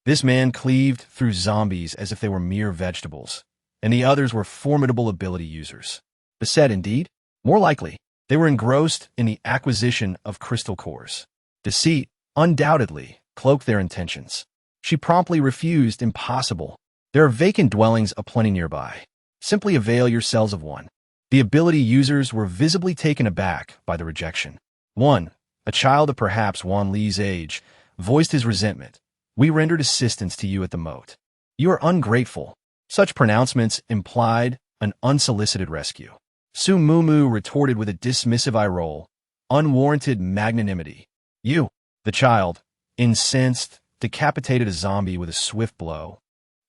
This man cleaved through zombies as if they were mere vegetables, and the others were formidable ability users. Beset indeed? More likely, they were engrossed in the acquisition of crystal cores. Deceit, undoubtedly, cloaked their intentions. She promptly refused. "Impossible. There are vacant dwellings aplenty nearby. Simply avail yourselves of one." The ability users were visibly taken aback by the rejection. One, a child of perhaps Wan Li's age, voiced his resentment. "We rendered assistance to you at the moat. You are ungrateful." Such pronouncements implied an unsolicited rescue. Su Mumu retorted with a dismissive eye roll. "Unwarranted magnanimity. You." The child, incensed, decapitated a zombie with a swift blow,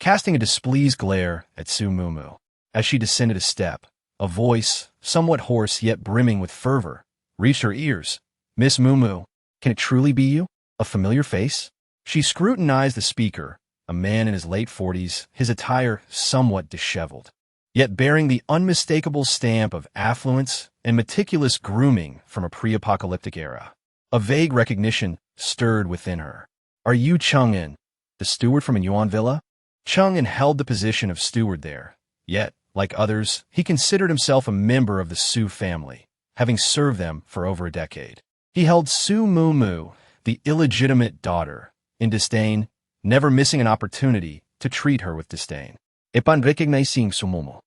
casting a displeased glare at Su Mumu. As she descended a step, a voice, somewhat hoarse yet brimming with fervor, reached her ears. "Miss Mumu, can it truly be you? A familiar face?" She scrutinized the speaker, a man in his late 40s, his attire somewhat disheveled, yet bearing the unmistakable stamp of affluence and meticulous grooming from a pre-apocalyptic era. A vague recognition stirred within her. "Are you Chang'en, the steward from Yuan Villa?" Chang'en held the position of steward there, yet, like others, he considered himself a member of the Su family, having served them for over a decade. He held Su Mumu, the illegitimate daughter, in disdain, never missing an opportunity to treat her with disdain. "Upon recognizing Su Mumu,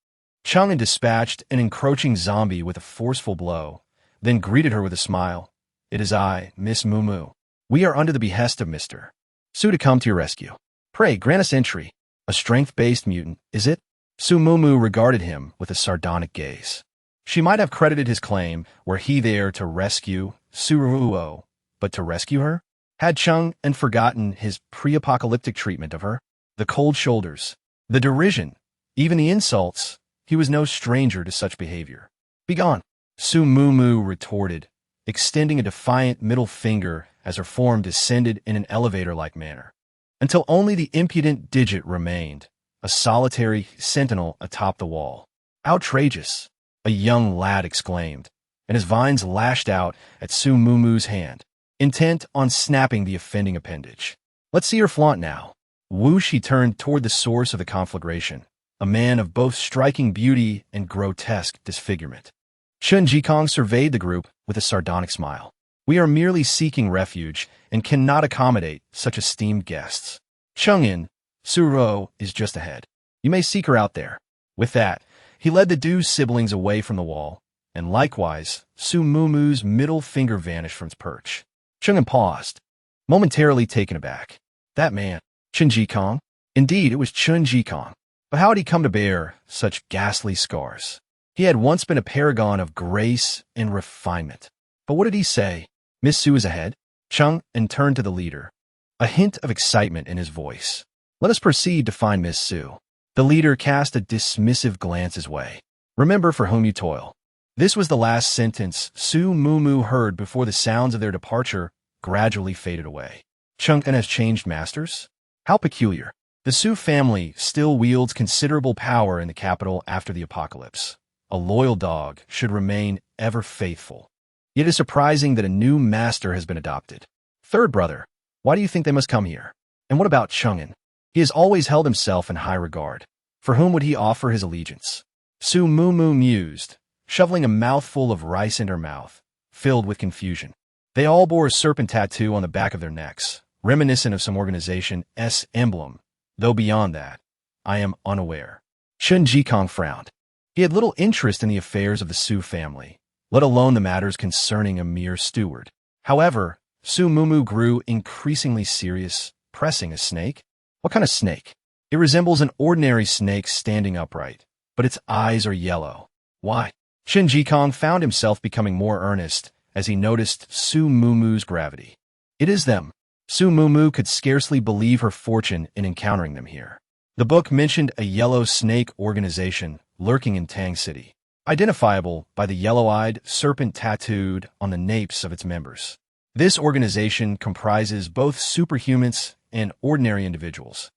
Chang'an dispatched an encroaching zombie with a forceful blow, then greeted her with a smile. It is I, Miss Mumu. We are under the behest of Mr. Su to come to your rescue. Pray, grant us entry. A strength-based mutant, is it? Su Mumu regarded him with a sardonic gaze. She might have credited his claim, were he there to rescue Suruo, but to rescue her? Had Chang'an forgotten his pre-apocalyptic treatment of her? The cold shoulders, the derision, even the insults. He was no stranger to such behavior. Begone, Su Mumu retorted, extending a defiant middle finger as her form descended in an elevator-like manner, until only the impudent digit remained, a solitary sentinel atop the wall. Outrageous, a young lad exclaimed, and his vines lashed out at Su Mumu's hand, intent on snapping the offending appendage. Let's see her flaunt now. Whoosh, he turned toward the source of the conflagration, a man of both striking beauty and grotesque disfigurement. Chen Jikong surveyed the group with a sardonic smile. We are merely seeking refuge and cannot accommodate such esteemed guests. Chang'an, Suruo is just ahead. You may seek her out there. With that, he led the Du siblings away from the wall, and likewise, Su Mumu's middle finger vanished from its perch. Chang'an paused, momentarily taken aback. That man, Chen Jikong? Indeed, it was Chen Jikong. But how had he come to bear such ghastly scars? He had once been a paragon of grace and refinement. But what did he say? Miss Su is ahead? Chang'an turned to the leader, a hint of excitement in his voice. Let us proceed to find Miss Su. The leader cast a dismissive glance his way. Remember for whom you toil. This was the last sentence Su Mumu heard before the sounds of their departure gradually faded away. Chang'an has changed masters? How peculiar. The Su family still wields considerable power in the capital after the apocalypse. A loyal dog should remain ever faithful. Yet it is surprising that a new master has been adopted. Third brother, why do you think they must come here? And what about Chang'an? He has always held himself in high regard. For whom would he offer his allegiance? Su Mumu mused, shoveling a mouthful of rice in her mouth, filled with confusion. They all bore a serpent tattoo on the back of their necks, reminiscent of some organization's emblem, though beyond that, I am unaware. Chen Jikong frowned. He had little interest in the affairs of the Su family, let alone the matters concerning a mere steward. However, Su Mumu grew increasingly serious, pressing a snake. What kind of snake? It resembles an ordinary snake standing upright, but its eyes are yellow. Why? Chen Jikong found himself becoming more earnest as he noticed Su Mumu's gravity. It is them. Su Mumu could scarcely believe her fortune in encountering them here. The book mentioned a yellow snake organization lurking in Tang City, identifiable by the yellow-eyed serpent tattooed on the napes of its members. This organization comprises both superhumans and ordinary individuals.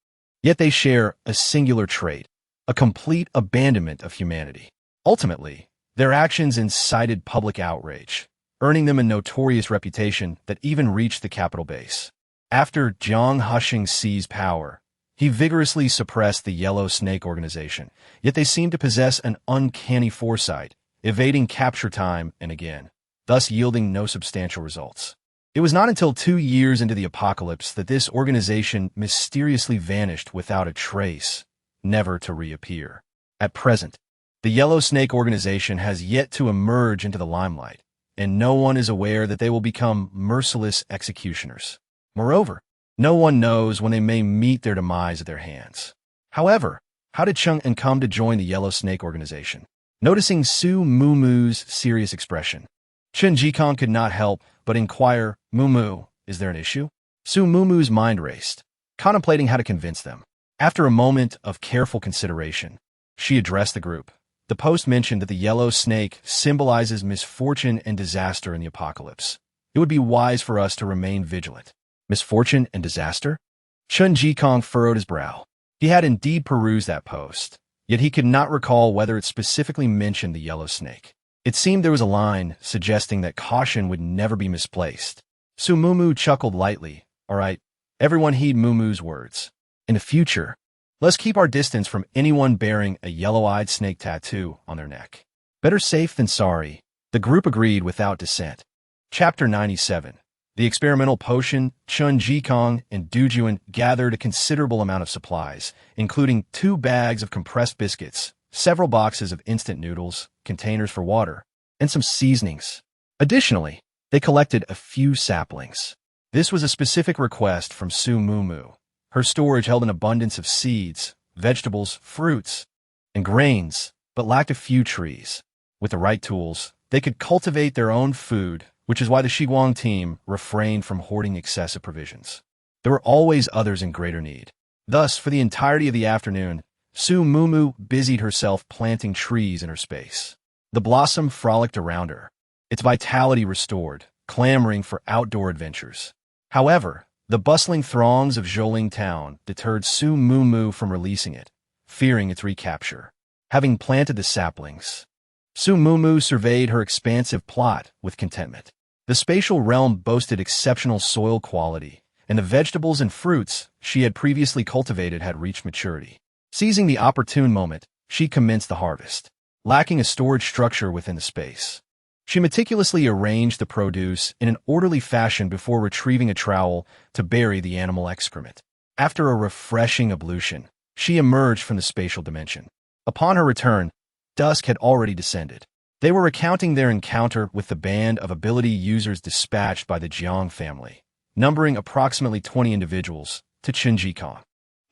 Yet they share a singular trait, a complete abandonment of humanity. Ultimately, their actions incited public outrage, earning them a notorious reputation that even reached the capital base. After Jiang Husheng seized power, he vigorously suppressed the Yellow Snake organization, yet they seemed to possess an uncanny foresight, evading capture time and again, thus yielding no substantial results. It was not until 2 years into the apocalypse that this organization mysteriously vanished without a trace, never to reappear. At present, the Yellow Snake organization has yet to emerge into the limelight, and no one is aware that they will become merciless executioners. Moreover, no one knows when they may meet their demise at their hands. However, how did Chang'an come to join the Yellow Snake organization? Noticing Su Mumu's serious expression, Chen Jikong could not help but inquire, Mumu, is there an issue? Su Mumu's mind raced, contemplating how to convince them. After a moment of careful consideration, she addressed the group. The post mentioned that the yellow snake symbolizes misfortune and disaster in the apocalypse. It would be wise for us to remain vigilant. Misfortune and disaster? Chen Jikong furrowed his brow. He had indeed perused that post, yet he could not recall whether it specifically mentioned the yellow snake. It seemed there was a line suggesting that caution would never be misplaced. Su Mumu chuckled lightly. All right, everyone heed Mumu's words. In the future, let's keep our distance from anyone bearing a yellow-eyed snake tattoo on their neck. Better safe than sorry, the group agreed without dissent. Chapter 97. The experimental potion, Chen Jikong and Du Juan gathered a considerable amount of supplies, including 2 bags of compressed biscuits, several boxes of instant noodles, containers for water, and some seasonings. Additionally, they collected a few saplings. This was a specific request from Su Mumu. Her storage held an abundance of seeds, vegetables, fruits, and grains, but lacked a few trees. With the right tools, they could cultivate their own food, which is why the Shiguang team refrained from hoarding excessive provisions. There were always others in greater need. Thus, for the entirety of the afternoon, Su Mumu busied herself planting trees in her space. The blossom frolicked around her, its vitality restored, clamoring for outdoor adventures. However, the bustling throngs of Zhouling town deterred Su Mumu from releasing it, fearing its recapture. Having planted the saplings, Su Mumu surveyed her expansive plot with contentment. The spatial realm boasted exceptional soil quality, and the vegetables and fruits she had previously cultivated had reached maturity. Seizing the opportune moment, she commenced the harvest. Lacking a storage structure within the space, she meticulously arranged the produce in an orderly fashion before retrieving a trowel to bury the animal excrement. After a refreshing ablution, she emerged from the spatial dimension. Upon her return, dusk had already descended. They were recounting their encounter with the band of ability users dispatched by the Jiang family, numbering approximately 20 individuals, to Qinjikong.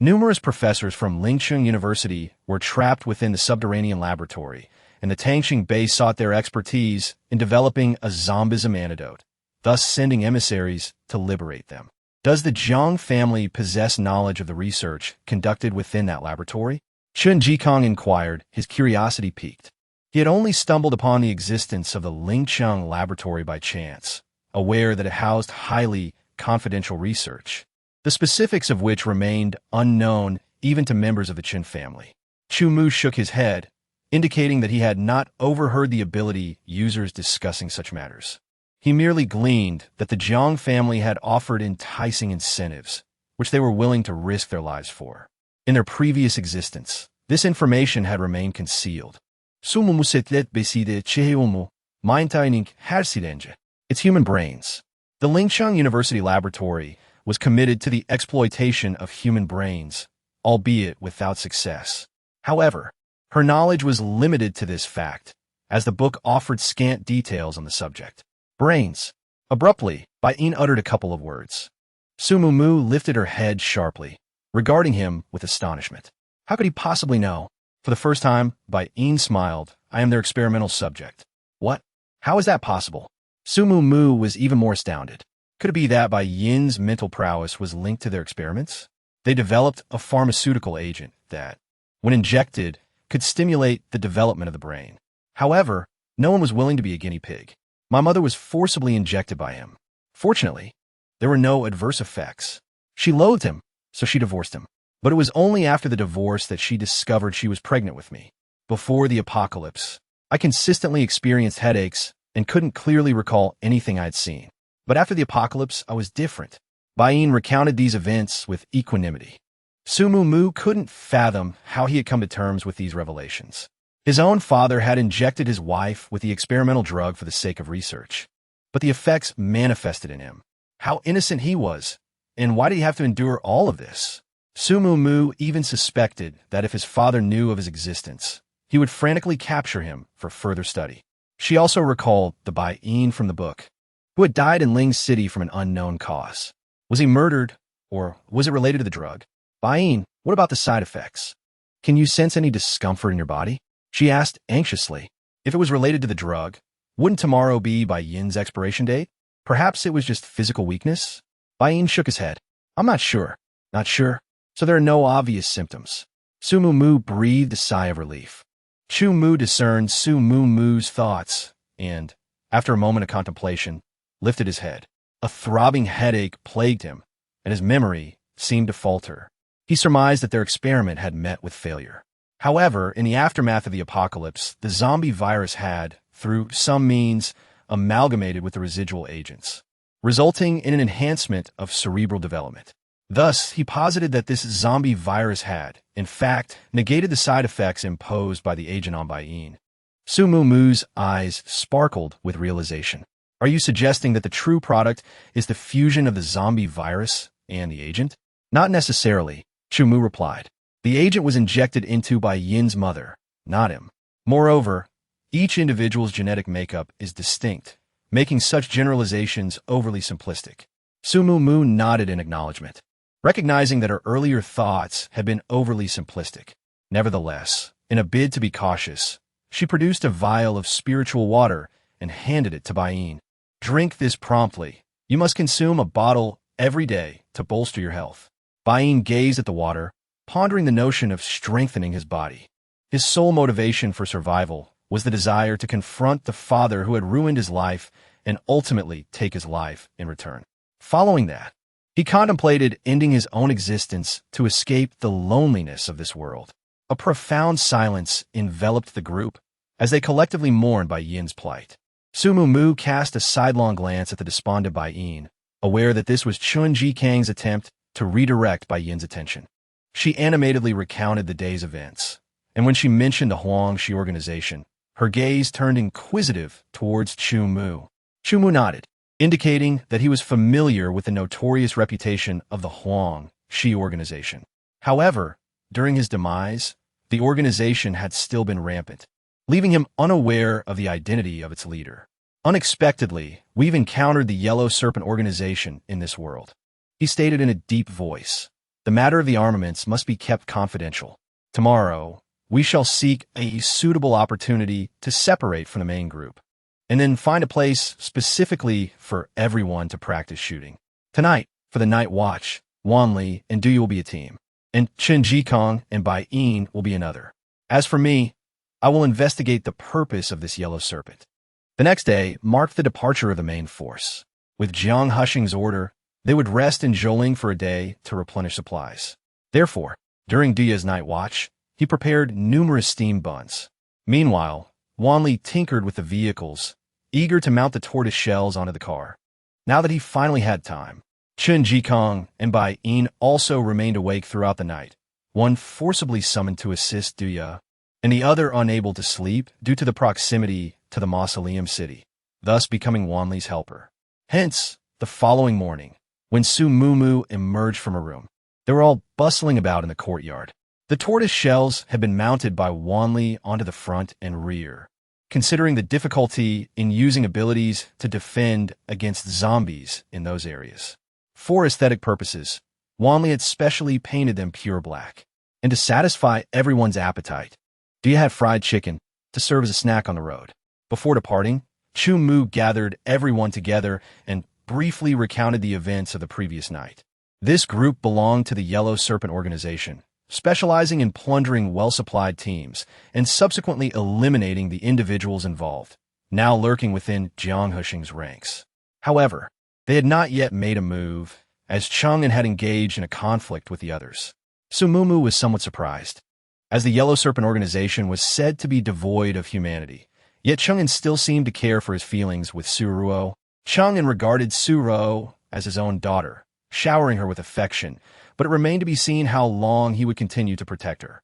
Numerous professors from Lingcheng University were trapped within the subterranean laboratory, and the Tangxing base sought their expertise in developing a zombism antidote, thus sending emissaries to liberate them. Does the Jiang family possess knowledge of the research conducted within that laboratory? Chen Jikong inquired, his curiosity piqued. He had only stumbled upon the existence of the Lingcheng laboratory by chance, aware that it housed highly confidential research, the specifics of which remained unknown even to members of the Chen family. Chu Mu shook his head, indicating that he had not overheard the ability users discussing such matters. He merely gleaned that the Jiang family had offered enticing incentives, which they were willing to risk their lives for. In their previous existence, this information had remained concealed. It's human brains. The Lingcheng University Laboratory was committed to the exploitation of human brains, albeit without success. However, her knowledge was limited to this fact, as the book offered scant details on the subject. Brains. Abruptly, Bai Yin uttered a couple of words. Su Mumu lifted her head sharply, regarding him with astonishment. How could he possibly know? For the first time, Bai Yin smiled. I am their experimental subject. What? How is that possible? Su Mumu was even more astounded. Could it be that Bai Yin's mental prowess was linked to their experiments? They developed a pharmaceutical agent that, when injected, could stimulate the development of the brain. However, no one was willing to be a guinea pig. My mother was forcibly injected by him. Fortunately, there were no adverse effects. She loathed him, so she divorced him. But it was only after the divorce that she discovered she was pregnant with me. Before the apocalypse, I consistently experienced headaches and couldn't clearly recall anything I'd seen. But after the apocalypse, I was different. Bai Yin recounted these events with equanimity. Su Mumu couldn't fathom how he had come to terms with these revelations. His own father had injected his wife with the experimental drug for the sake of research. But the effects manifested in him. How innocent he was, and why did he have to endure all of this? Su Mumu even suspected that if his father knew of his existence, he would frantically capture him for further study. She also recalled the Bai Yin from the book, who had died in Ling City from an unknown cause. Was he murdered, or was it related to the drug? Bai Yin, what about the side effects? Can you sense any discomfort in your body? She asked anxiously. If it was related to the drug, wouldn't tomorrow be Bai Yin's expiration date? Perhaps it was just physical weakness? Bai Yin shook his head. I'm not sure. Not sure? So there are no obvious symptoms. Su Mumu breathed a sigh of relief. Chu Mu discerned Su Mumu's thoughts and, after a moment of contemplation, lifted his head. A throbbing headache plagued him, and his memory seemed to falter. He surmised that their experiment had met with failure. However, in the aftermath of the apocalypse, the zombie virus had, through some means, amalgamated with the residual agents, resulting in an enhancement of cerebral development. Thus, he posited that this zombie virus had, in fact, negated the side effects imposed by the agent on Bai Yin. Su Mumu's eyes sparkled with realization. Are you suggesting that the true product is the fusion of the zombie virus and the agent? Not necessarily, Chu Mu replied. The agent was injected into Bai Yin's mother, not him. Moreover, each individual's genetic makeup is distinct, making such generalizations overly simplistic. Su Mu nodded in acknowledgement, recognizing that her earlier thoughts had been overly simplistic. Nevertheless, in a bid to be cautious, she produced a vial of spiritual water and handed it to Baiyin. Drink this promptly. You must consume a bottle every day to bolster your health. Baiyin gazed at the water, pondering the notion of strengthening his body. His sole motivation for survival was the desire to confront the father who had ruined his life and ultimately take his life in return. Following that, he contemplated ending his own existence to escape the loneliness of this world. A profound silence enveloped the group as they collectively mourned Baiyin's plight. Su Mu cast a sidelong glance at the despondent Baiyin, aware that this was Chun Jikang's attempt to redirect Baiyin's attention. She animatedly recounted the day's events, and when she mentioned the Huangshi organization, her gaze turned inquisitive towards Chu Mu. Chu Mu nodded, indicating that he was familiar with the notorious reputation of the Huangshi organization. However, during his demise, the organization had still been rampant, leaving him unaware of the identity of its leader. Unexpectedly, we've encountered the Yellow Serpent organization in this world, he stated in a deep voice. The matter of the armaments must be kept confidential. Tomorrow, we shall seek a suitable opportunity to separate from the main group, and then find a place specifically for everyone to practice shooting. Tonight, for the night watch, Wanli and Du will be a team, and Chen Jikong and Baiyin will be another. As for me, I will investigate the purpose of this Yellow Serpent. The next day marked the departure of the main force. With Jiang Hushing's order, they would rest in Zholing for a day to replenish supplies. Therefore, during Duya's night watch, he prepared numerous steam buns. Meanwhile, Wanli tinkered with the vehicles, eager to mount the tortoise shells onto the car. Now that he finally had time, Chen Jikong and Baiyin also remained awake throughout the night, one forcibly summoned to assist Duya, and the other unable to sleep due to the proximity to the mausoleum city, thus becoming Wanli's helper. Hence, the following morning, when Su Mu emerged from a room, they were all bustling about in the courtyard. The tortoise shells had been mounted by Wanli onto the front and rear, considering the difficulty in using abilities to defend against zombies in those areas. For aesthetic purposes, Wanli had specially painted them pure black. And to satisfy everyone's appetite, Duya had fried chicken to serve as a snack on the road. Before departing, Chu Mu gathered everyone together and briefly recounted the events of the previous night. This group belonged to the Yellow Serpent organization, specializing in plundering well-supplied teams and subsequently eliminating the individuals involved, now lurking within Jiang Hushing's ranks. However, they had not yet made a move, as Chang'an had engaged in a conflict with the others. Su Mu was somewhat surprised, as the Yellow Serpent organization was said to be devoid of humanity. Yet Chang'an still seemed to care for his feelings with Su Ruo. Chang'an regarded Su Ruo as his own daughter, showering her with affection, but it remained to be seen how long he would continue to protect her.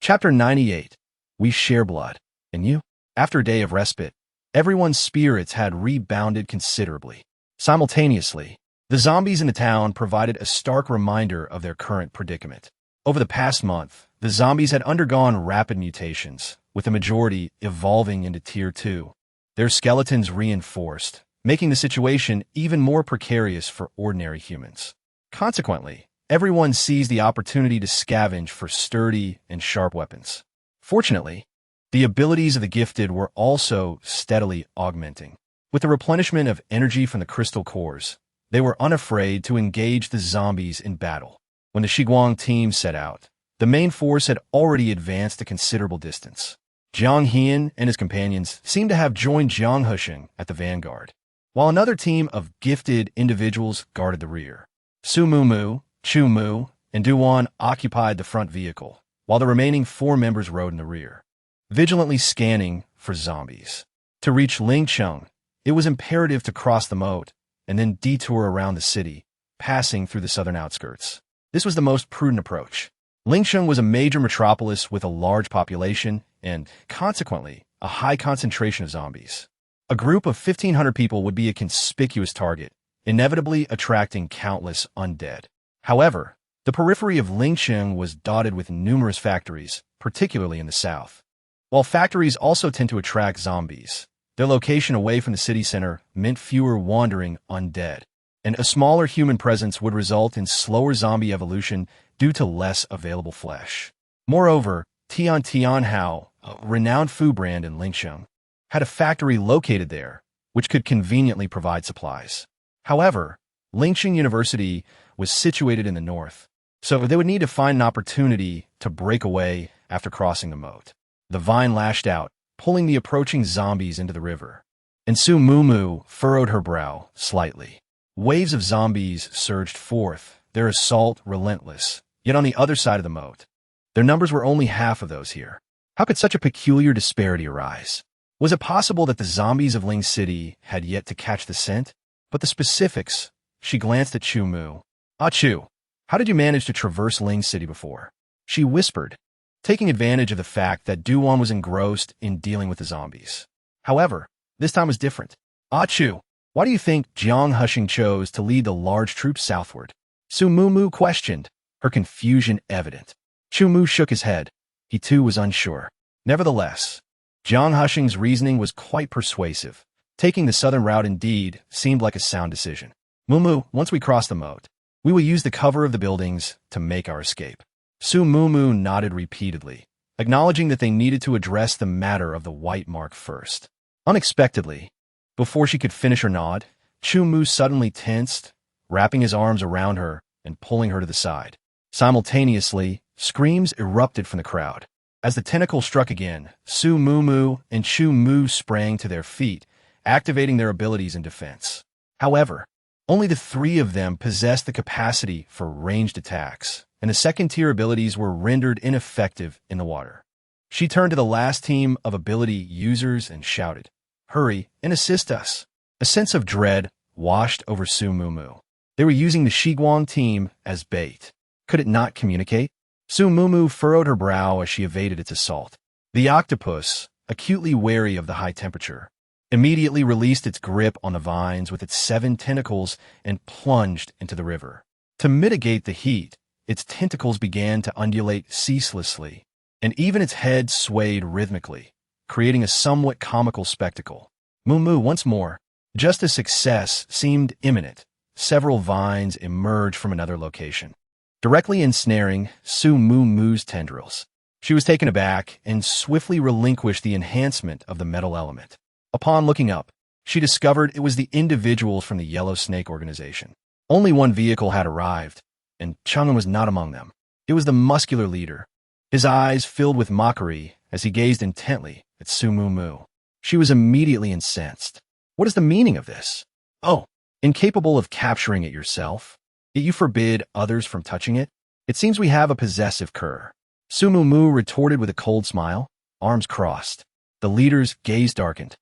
Chapter 98. We Share Blood. And you? After a day of respite, everyone's spirits had rebounded considerably. Simultaneously, the zombies in the town provided a stark reminder of their current predicament. Over the past month, the zombies had undergone rapid mutations, with the majority evolving into Tier 2. Their skeletons reinforced, making the situation even more precarious for ordinary humans. Consequently, everyone seized the opportunity to scavenge for sturdy and sharp weapons. Fortunately, the abilities of the gifted were also steadily augmenting. With the replenishment of energy from the crystal cores, they were unafraid to engage the zombies in battle. When the Shiguang team set out, the main force had already advanced a considerable distance. Jiang Hian and his companions seemed to have joined Jiang Hushing at the vanguard, while another team of gifted individuals guarded the rear. Su Mu, Chu Mu, and Duan occupied the front vehicle, while the remaining 4 members rode in the rear, vigilantly scanning for zombies. To reach Lingcheng, it was imperative to cross the moat and then detour around the city, passing through the southern outskirts. This was the most prudent approach. Lingcheng was a major metropolis with a large population and, consequently, a high concentration of zombies. A group of 1,500 people would be a conspicuous target, inevitably attracting countless undead. However, the periphery of Lingcheng was dotted with numerous factories, particularly in the south. While factories also tend to attract zombies, their location away from the city center meant fewer wandering undead, and a smaller human presence would result in slower zombie evolution due to less available flesh. Moreover, Tian Tianhao, a renowned food brand in Linqiang, had a factory located there, which could conveniently provide supplies. However, Linqiang University was situated in the north, so they would need to find an opportunity to break away after crossing the moat. The vine lashed out, pulling the approaching zombies into the river, and Su Mumu furrowed her brow slightly. Waves of zombies surged forth, their assault relentless, yet on the other side of the moat. Their numbers were only half of those here. How could such a peculiar disparity arise? Was it possible that the zombies of Ling City had yet to catch the scent? But the specifics, she glanced at Chu Mu. "Ah Chu, how did you manage to traverse Ling City before?" She whispered, taking advantage of the fact that Duan was engrossed in dealing with the zombies. However, this time was different. "Ah Chu, why do you think Jiang Hushing chose to lead the large troops southward?" Su Mumu questioned, her confusion evident. Chu Mu shook his head. He too was unsure. Nevertheless, Jiang Hushing's reasoning was quite persuasive. Taking the southern route indeed seemed like a sound decision. "Mumu, once we cross the moat, we will use the cover of the buildings to make our escape." Su Mumu nodded repeatedly, acknowledging that they needed to address the matter of the white mark first. Unexpectedly, before she could finish her nod, Chu Mu suddenly tensed, wrapping his arms around her and pulling her to the side. Simultaneously, screams erupted from the crowd. As the tentacle struck again, Su Mumu and Chu Mu sprang to their feet, activating their abilities in defense. However, only the three of them possessed the capacity for ranged attacks, and the second-tier abilities were rendered ineffective in the water. She turned to the last team of ability users and shouted, "Hurry and assist us." A sense of dread washed over Su Mumu. They were using the Shiguang team as bait. Could it not communicate? Su Mumu furrowed her brow as she evaded its assault. The octopus, acutely wary of the high temperature, immediately released its grip on the vines with its 7 tentacles and plunged into the river. To mitigate the heat, its tentacles began to undulate ceaselessly, and even its head swayed rhythmically, creating a somewhat comical spectacle. Mumu once more. Just as success seemed imminent, several vines emerged from another location, directly ensnaring Su Mumu's tendrils. She was taken aback and swiftly relinquished the enhancement of the metal element. Upon looking up, she discovered it was the individuals from the Yellow Snake organization. Only one vehicle had arrived, and Chang'an was not among them. It was the muscular leader. His eyes filled with mockery as he gazed intently at Su Mumu. She was immediately incensed. What is the meaning of this? Oh, incapable of capturing it yourself? Yet you forbid others from touching it? It seems we have a possessive cur. Su Mumu retorted with a cold smile, arms crossed. The leader's gaze darkened,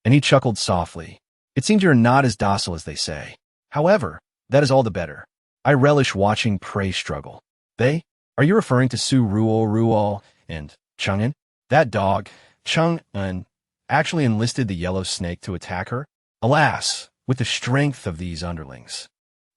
and he chuckled softly. "It seems you're not as docile as they say. However, that is all the better. I relish watching prey struggle." "They? Are you referring to Su Ruo and Chang'an?" That dog, Chang'an, actually enlisted the Yellow Snake to attack her? Alas, with the strength of these underlings,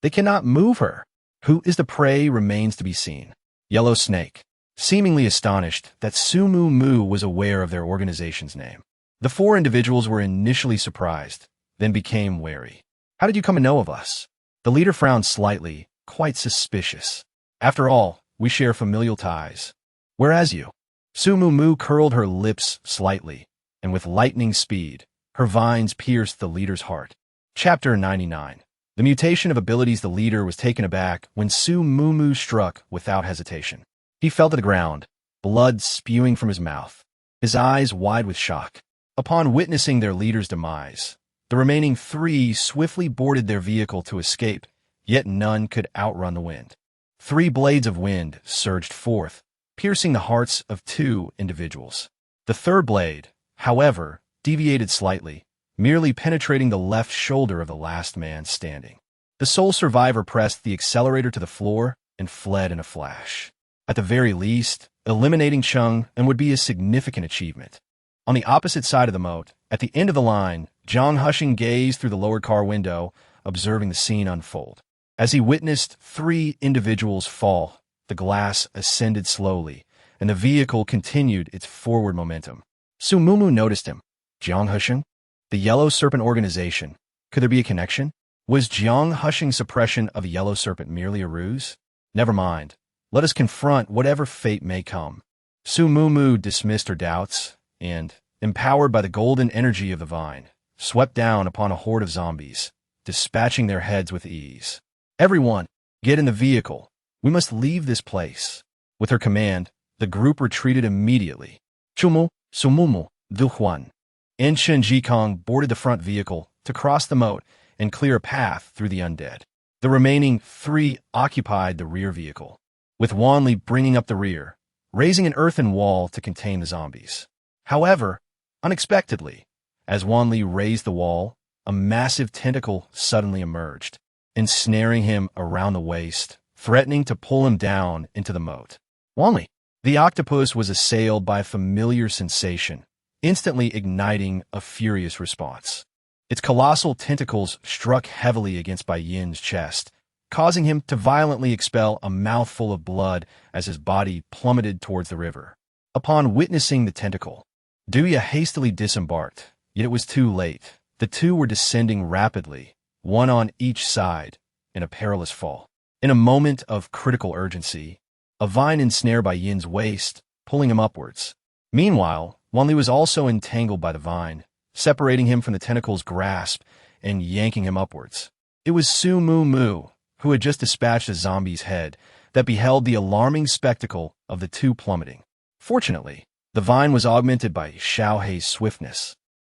they cannot move her. Who is the prey remains to be seen. Yellow Snake, seemingly astonished that Su Mumu was aware of their organization's name. The 4 individuals were initially surprised, then became wary. "How did you come to know of us?" The leader frowned slightly, quite suspicious. "After all, we share familial ties. Whereas you." Su Mumu curled her lips slightly, and with lightning speed, her vines pierced the leader's heart. Chapter 99. The mutation of abilities. The leader was taken aback when Su Mumu struck without hesitation. He fell to the ground, blood spewing from his mouth, his eyes wide with shock. Upon witnessing their leader's demise, the remaining 3 swiftly boarded their vehicle to escape, yet none could outrun the wind. 3 blades of wind surged forth, piercing the hearts of 2 individuals. The third blade, however, deviated slightly, merely penetrating the left shoulder of the last man standing. The sole survivor pressed the accelerator to the floor and fled in a flash. At the very least, eliminating Chang'an would be a significant achievement. On the opposite side of the moat, at the end of the line, Jiang Hushing gazed through the lower car window, observing the scene unfold. As he witnessed 3 individuals fall, the glass ascended slowly, and the vehicle continued its forward momentum. Su Mumu noticed him. Jiang Husheng? The Yellow Serpent Organization. Could there be a connection? Was Jiang Husheng's suppression of a Yellow Serpent merely a ruse? Never mind. Let us confront whatever fate may come. Su Mumu dismissed her doubts, and, empowered by the golden energy of the vine, swept down upon a horde of zombies, dispatching their heads with ease. Everyone, get in the vehicle. We must leave this place. With her command, the group retreated immediately. Chumu, Sumumu, Duhuan, and Shen Jikong boarded the front vehicle to cross the moat and clear a path through the undead. The remaining 3 occupied the rear vehicle, with Wanli bringing up the rear, raising an earthen wall to contain the zombies. However, unexpectedly, as Wanli raised the wall, a massive tentacle suddenly emerged, ensnaring him around the waist, threatening to pull him down into the moat. Wanli, the octopus was assailed by a familiar sensation, instantly igniting a furious response. Its colossal tentacles struck heavily against Bai Yin's chest, causing him to violently expel a mouthful of blood as his body plummeted towards the river. Upon witnessing the tentacle, Duya hastily disembarked, yet it was too late. The two were descending rapidly, one on each side, in a perilous fall. In a moment of critical urgency, a vine ensnared Bai Yin's waist, pulling him upwards. Meanwhile, Wanli was also entangled by the vine, separating him from the tentacle's grasp and yanking him upwards. It was Su Mumu, who had just dispatched a zombie's head, that beheld the alarming spectacle of the two plummeting. Fortunately, the vine was augmented by Xiao Hei's swiftness,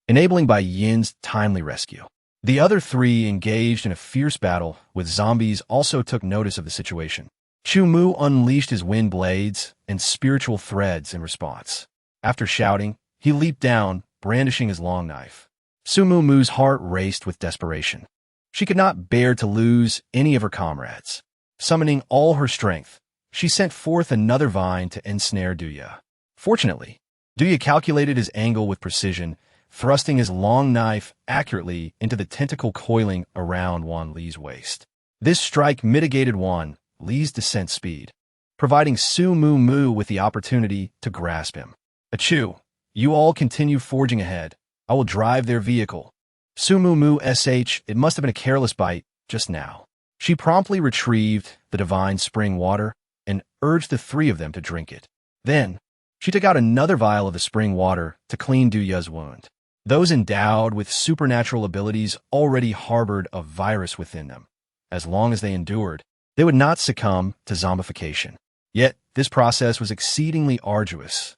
enabling Bai Yin's timely rescue. The other 3 engaged in a fierce battle with zombies also took notice of the situation. Chu Mu unleashed his wind blades and spiritual threads in response. After shouting, he leaped down, brandishing his long knife. Su Mumu's heart raced with desperation. She could not bear to lose any of her comrades. Summoning all her strength, she sent forth another vine to ensnare Duya. Fortunately, Duya calculated his angle with precision, thrusting his long knife accurately into the tentacle coiling around Wan Li's waist. This strike mitigated Wan Li's descent speed, providing Su Mumu with the opportunity to grasp him. Achoo, you all continue forging ahead. I will drive their vehicle. Su Mumu sh, it must have been a careless bite just now. She promptly retrieved the divine spring water and urged the 3 of them to drink it. Then, she took out another vial of the spring water to clean Duya's wound. Those endowed with supernatural abilities already harbored a virus within them. As long as they endured, they would not succumb to zombification. Yet, this process was exceedingly arduous.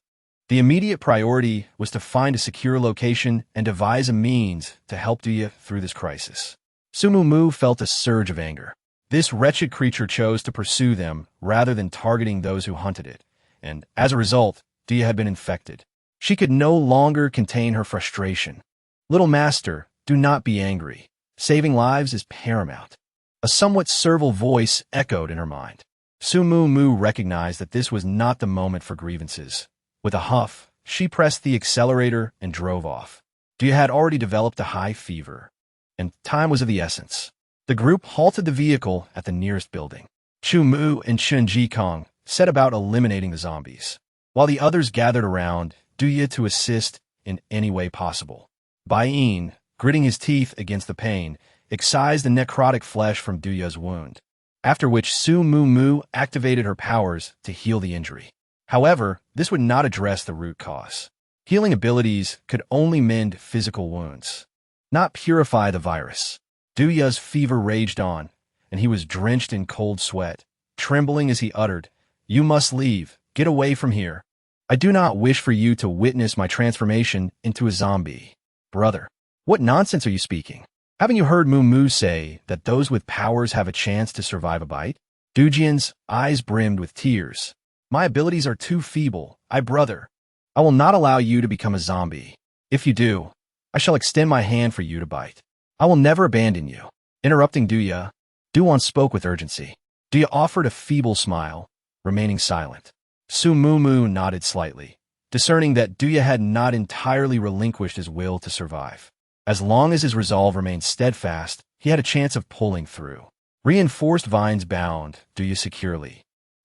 The immediate priority was to find a secure location and devise a means to help Duya through this crisis. Su Mumu felt a surge of anger. This wretched creature chose to pursue them rather than targeting those who hunted it, and as a result, Duya had been infected. She could no longer contain her frustration. Little master, do not be angry. Saving lives is paramount. A somewhat servile voice echoed in her mind. Su Mumu recognized that this was not the moment for grievances. With a huff, she pressed the accelerator and drove off. Duya had already developed a high fever, and time was of the essence. The group halted the vehicle at the nearest building. Chu Mu and Shen Jikong set about eliminating the zombies, while the others gathered around Duya to assist in any way possible. Bai Yin, gritting his teeth against the pain, excised the necrotic flesh from Duya's wound, after which Su Mumu activated her powers to heal the injury. However, this would not address the root cause. Healing abilities could only mend physical wounds, not purify the virus. Duya's fever raged on, and he was drenched in cold sweat, trembling as he uttered, "You must leave. Get away from here. I do not wish for you to witness my transformation into a zombie." Brother, what nonsense are you speaking? Haven't you heard Mumu say that those with powers have a chance to survive a bite? Dujian's eyes brimmed with tears. My abilities are too feeble. Brother, I will not allow you to become a zombie. If you do, I shall extend my hand for you to bite. I will never abandon you. Interrupting Duya, Duan spoke with urgency. Duya offered a feeble smile, remaining silent. Su Mumu nodded slightly, discerning that Duya had not entirely relinquished his will to survive. As long as his resolve remained steadfast, he had a chance of pulling through. Reinforced vines bound Duya securely,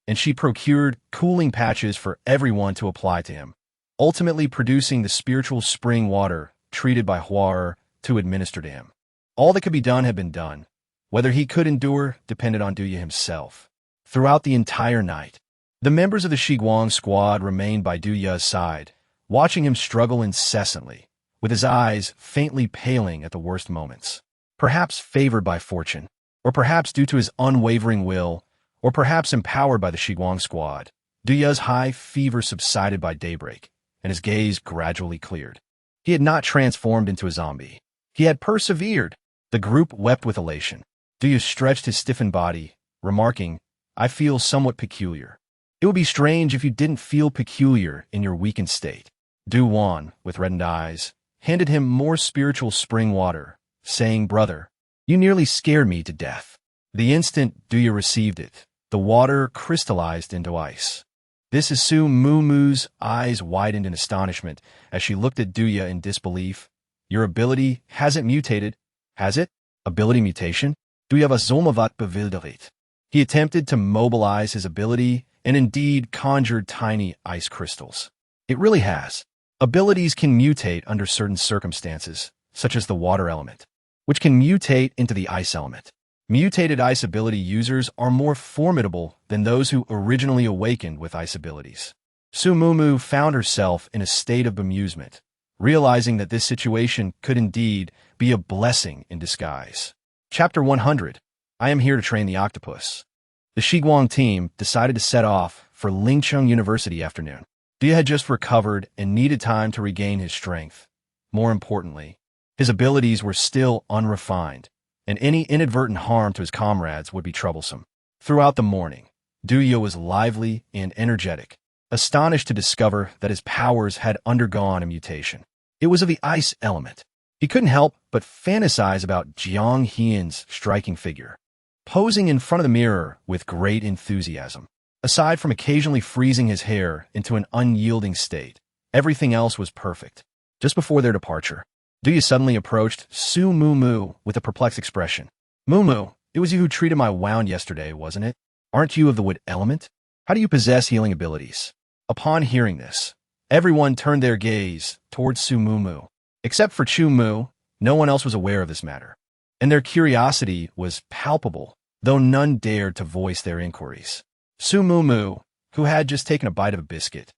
and she procured cooling patches for everyone to apply to him, ultimately producing the spiritual spring water treated by Hua to administer to him. All that could be done had been done. Whether he could endure depended on Duya himself. Throughout the entire night, the members of the Shiguang squad remained by Duya's side, watching him struggle incessantly, with his eyes faintly paling at the worst moments. Perhaps favored by fortune, or perhaps due to his unwavering will, or perhaps empowered by the Shiguang squad, Duya's high fever subsided by daybreak, and his gaze gradually cleared. He had not transformed into a zombie. He had persevered. The group wept with elation. Duya stretched his stiffened body, remarking, "I feel somewhat peculiar." It would be strange if you didn't feel peculiar in your weakened state. Du Wan, with reddened eyes, handed him more spiritual spring water, saying, "Brother, you nearly scared me to death." The instant Duya received it, the water crystallized into ice. This is Su Mumu's eyes widened in astonishment as she looked at Duya in disbelief. "Your ability hasn't mutated, has it? Ability mutation? Duya was somewhat bewildert." He attempted to mobilize his ability and indeed conjured tiny ice crystals. It really has. Abilities can mutate under certain circumstances, such as the water element, which can mutate into the ice element. Mutated ice ability users are more formidable than those who originally awakened with ice abilities. Su Mumu found herself in a state of bemusement, realizing that this situation could indeed be a blessing in disguise. Chapter 100. I am here to train the octopus. The Shiguang team decided to set off for Lingcheng University afternoon. Duya had just recovered and needed time to regain his strength. More importantly, his abilities were still unrefined, and any inadvertent harm to his comrades would be troublesome. Throughout the morning, Duya was lively and energetic, astonished to discover that his powers had undergone a mutation. It was of the ice element. He couldn't help but fantasize about Jiang Hian's striking figure, posing in front of the mirror with great enthusiasm. Aside from occasionally freezing his hair into an unyielding state, everything else was perfect. Just before their departure, Duya suddenly approached Su Mumu with a perplexed expression. "Mumu, it was you who treated my wound yesterday, wasn't it? Aren't you of the wood element? How do you possess healing abilities?" Upon hearing this, everyone turned their gaze towards Su Mumu. Except for Chu Mu, no one else was aware of this matter, and their curiosity was palpable, though none dared to voice their inquiries. Su Mumu, who had just taken a bite of a biscuit,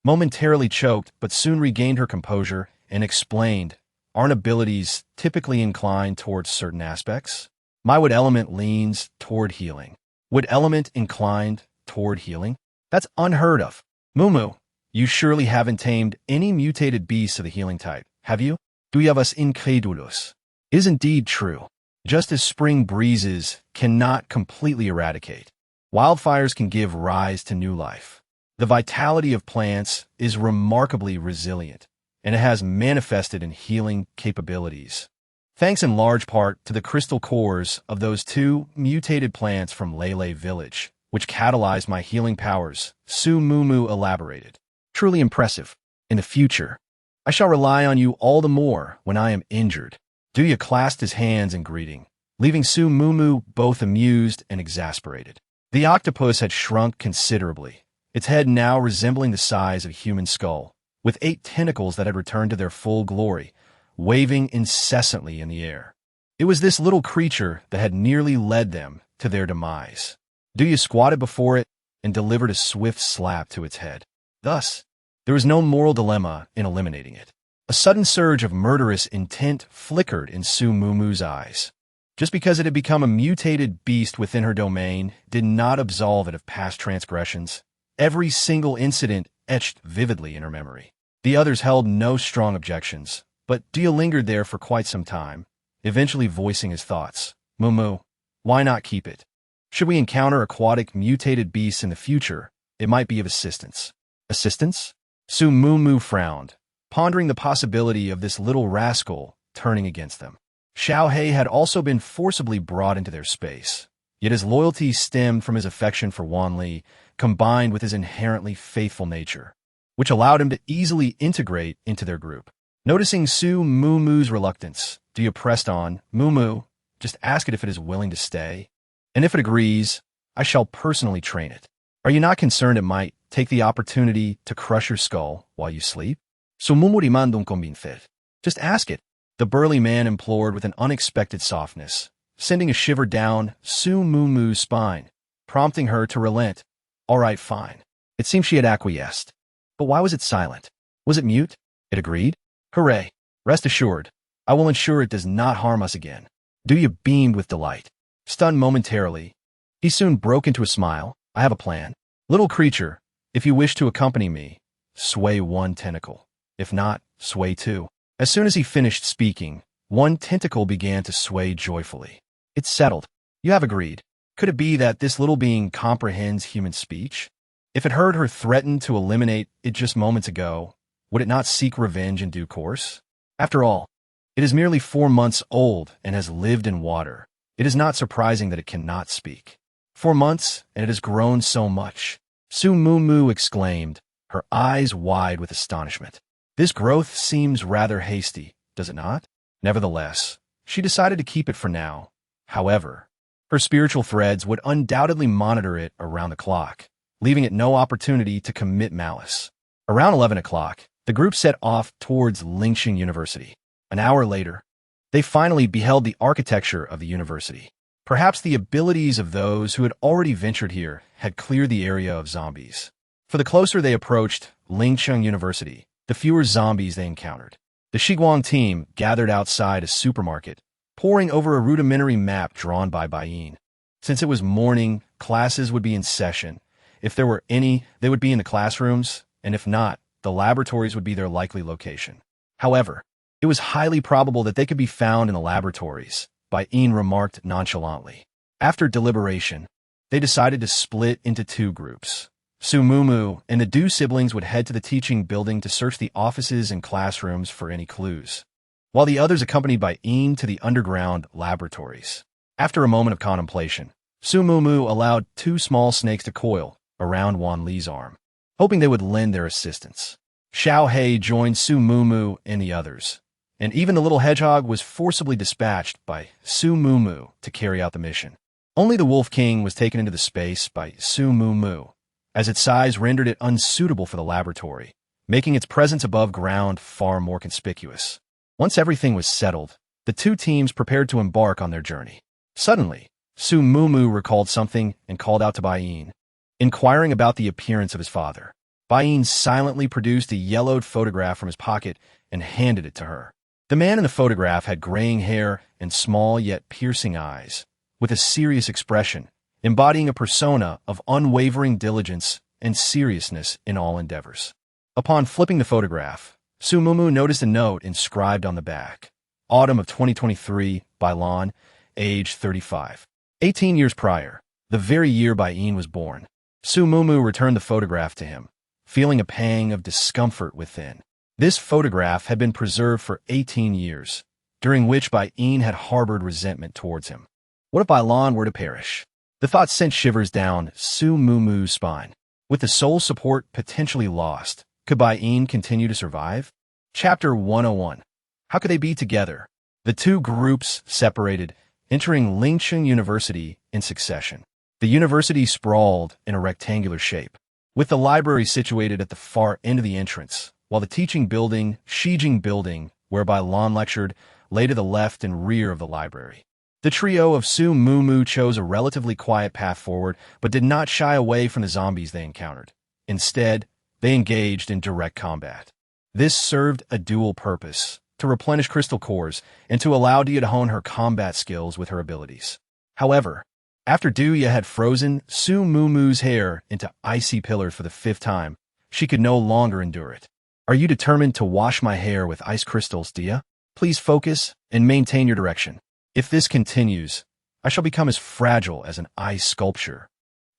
momentarily choked but soon regained her composure and explained, "Aren't abilities typically inclined towards certain aspects? My wood element leans toward healing." Wood element inclined toward healing? That's unheard of. Mumu, you surely haven't tamed any mutated beasts of the healing type, have you? Duya was incredulous. It is indeed true. Just as spring breezes cannot completely eradicate, wildfires can give rise to new life. The vitality of plants is remarkably resilient, and it has manifested in healing capabilities, thanks in large part to the crystal cores of those two mutated plants from Lele village, which catalyzed my healing powers, Su Mumu elaborated. Truly impressive. In the future, I shall rely on you all the more when I am injured. Duya clasped his hands in greeting, leaving Su Mumu both amused and exasperated. The octopus had shrunk considerably, its head now resembling the size of a human skull, with 8 tentacles that had returned to their full glory, waving incessantly in the air. It was this little creature that had nearly led them to their demise. Duya squatted before it and delivered a swift slap to its head. Thus, there was no moral dilemma in eliminating it. A sudden surge of murderous intent flickered in Su Mumu's eyes. Just because it had become a mutated beast within her domain did not absolve it of past transgressions. Every single incident etched vividly in her memory. The others held no strong objections, but Duya lingered there for quite some time, eventually voicing his thoughts. "Mumu, why not keep it? Should we encounter aquatic mutated beasts in the future, it might be of assistance." Assistance? Su Mumu frowned, pondering the possibility of this little rascal turning against them. Xiao He had also been forcibly brought into their space, yet his loyalty stemmed from his affection for Wan Li, combined with his inherently faithful nature, which allowed him to easily integrate into their group. Noticing Su Mumu's reluctance, Duya pressed on, "Mumu, just ask it if it is willing to stay, and if it agrees, I shall personally train it. Are you not concerned it might take the opportunity to crush your skull while while you sleep? Sumumuri mandong convincer. Just ask it, the burly man implored with an unexpected softness, sending a shiver down Su Mumu's spine, prompting her to relent. All right, fine. It seemed she had acquiesced. But why was it silent? Was it mute? It agreed. Hooray. Rest assured, I will ensure it does not harm us again. Duya beamed with delight. Stunned momentarily, he soon broke into a smile. I have a plan. Little creature, if you wish to accompany me, sway one tentacle. If not, sway two. As soon as he finished speaking, one tentacle began to sway joyfully. It's settled. You have agreed. Could it be that this little being comprehends human speech? If it heard her threaten to eliminate it just moments ago, would it not seek revenge in due course? After all, it is merely 4 months old and has lived in water. It is not surprising that it cannot speak. 4 months, and it has grown so much. Su Mumu exclaimed, her eyes wide with astonishment. This growth seems rather hasty, does it not? Nevertheless, she decided to keep it for now. However, her spiritual threads would undoubtedly monitor it around the clock, leaving it no opportunity to commit malice. Around 11 o'clock, the group set off towards Lingxing University. An hour later, they finally beheld the architecture of the university. Perhaps the abilities of those who had already ventured here had cleared the area of zombies. For the closer they approached Lingxing University, the fewer zombies they encountered. The Shiguang team gathered outside a supermarket, poring over a rudimentary map drawn by Baiyin. Since it was morning, classes would be in session. If there were any, they would be in the classrooms, and if not, the laboratories would be their likely location. However, it was highly probable that they could be found in the laboratories, Baiyin remarked nonchalantly. After deliberation, they decided to split into 2 groups. Su Mumu and the Du siblings would head to the teaching building to search the offices and classrooms for any clues, while the others accompanied Baiyin to the underground laboratories. After a moment of contemplation, Su Mumu allowed 2 small snakes to coil around Wan Li's arm, hoping they would lend their assistance. Xiao He joined Su Mumu and the others, and even the little hedgehog was forcibly dispatched by Su Mumu to carry out the mission. Only the Wolf King was taken into the space by Su Mumu, as its size rendered it unsuitable for the laboratory, making its presence above ground far more conspicuous. Once everything was settled, the 2 teams prepared to embark on their journey. Suddenly, Su Mumu recalled something and called out to Baiyin, inquiring about the appearance of his father. Baiyin silently produced a yellowed photograph from his pocket and handed it to her. The man in the photograph had graying hair and small yet piercing eyes, with a serious expression, embodying a persona of unwavering diligence and seriousness in all endeavors. Upon flipping the photograph, Su Mumu noticed a note inscribed on the back. Autumn of 2023, Bailan, age 35. 18 years prior, the very year Baiyin was born, Su Mumu returned the photograph to him, feeling a pang of discomfort within. This photograph had been preserved for 18 years, during which Baiyin had harbored resentment towards him. What if Bailan were to perish? The thought sent shivers down Su Mumu's spine. With the soul support potentially lost, could Baiyin continue to survive? Chapter 101. How could they be together? The 2 groups separated, entering Lingxing University in succession. The university sprawled in a rectangular shape, with the library situated at the far end of the entrance, while the teaching building, Shijing Building, where Bailan lectured, lay to the left and rear of the library. The trio of Su Mumu chose a relatively quiet path forward, but did not shy away from the zombies they encountered. Instead, they engaged in direct combat. This served a dual purpose, to replenish crystal cores and to allow Duya to hone her combat skills with her abilities. However, after Duya had frozen Su Mumu's hair into icy pillars for the 5th time, she could no longer endure it. Are you determined to wash my hair with ice crystals, Duya? Please focus and maintain your direction. If this continues, I shall become as fragile as an ice sculpture.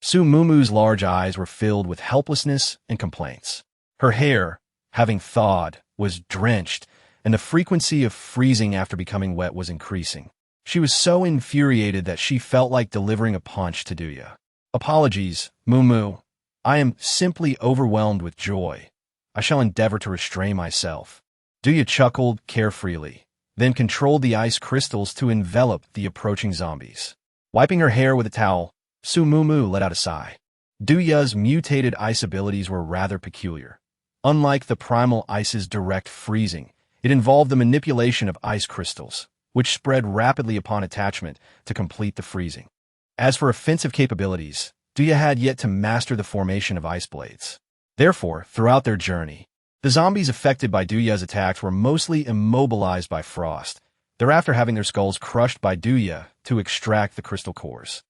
Su Mumu's large eyes were filled with helplessness and complaints. Her hair, having thawed, was drenched, and the frequency of freezing after becoming wet was increasing. She was so infuriated that she felt like delivering a punch to Duya. Apologies, Mumu. I am simply overwhelmed with joy. I shall endeavor to restrain myself. Duya chuckled carefreely, then controlled the ice crystals to envelop the approaching zombies. Wiping her hair with a towel, Su Mumu let out a sigh. Duya's mutated ice abilities were rather peculiar. Unlike the primal ice's direct freezing, it involved the manipulation of ice crystals, which spread rapidly upon attachment to complete the freezing. As for offensive capabilities, Duya had yet to master the formation of ice blades. Therefore, throughout their journey, the zombies affected by Duya's attacks were mostly immobilized by frost, thereafter having their skulls crushed by Duya to extract the crystal cores.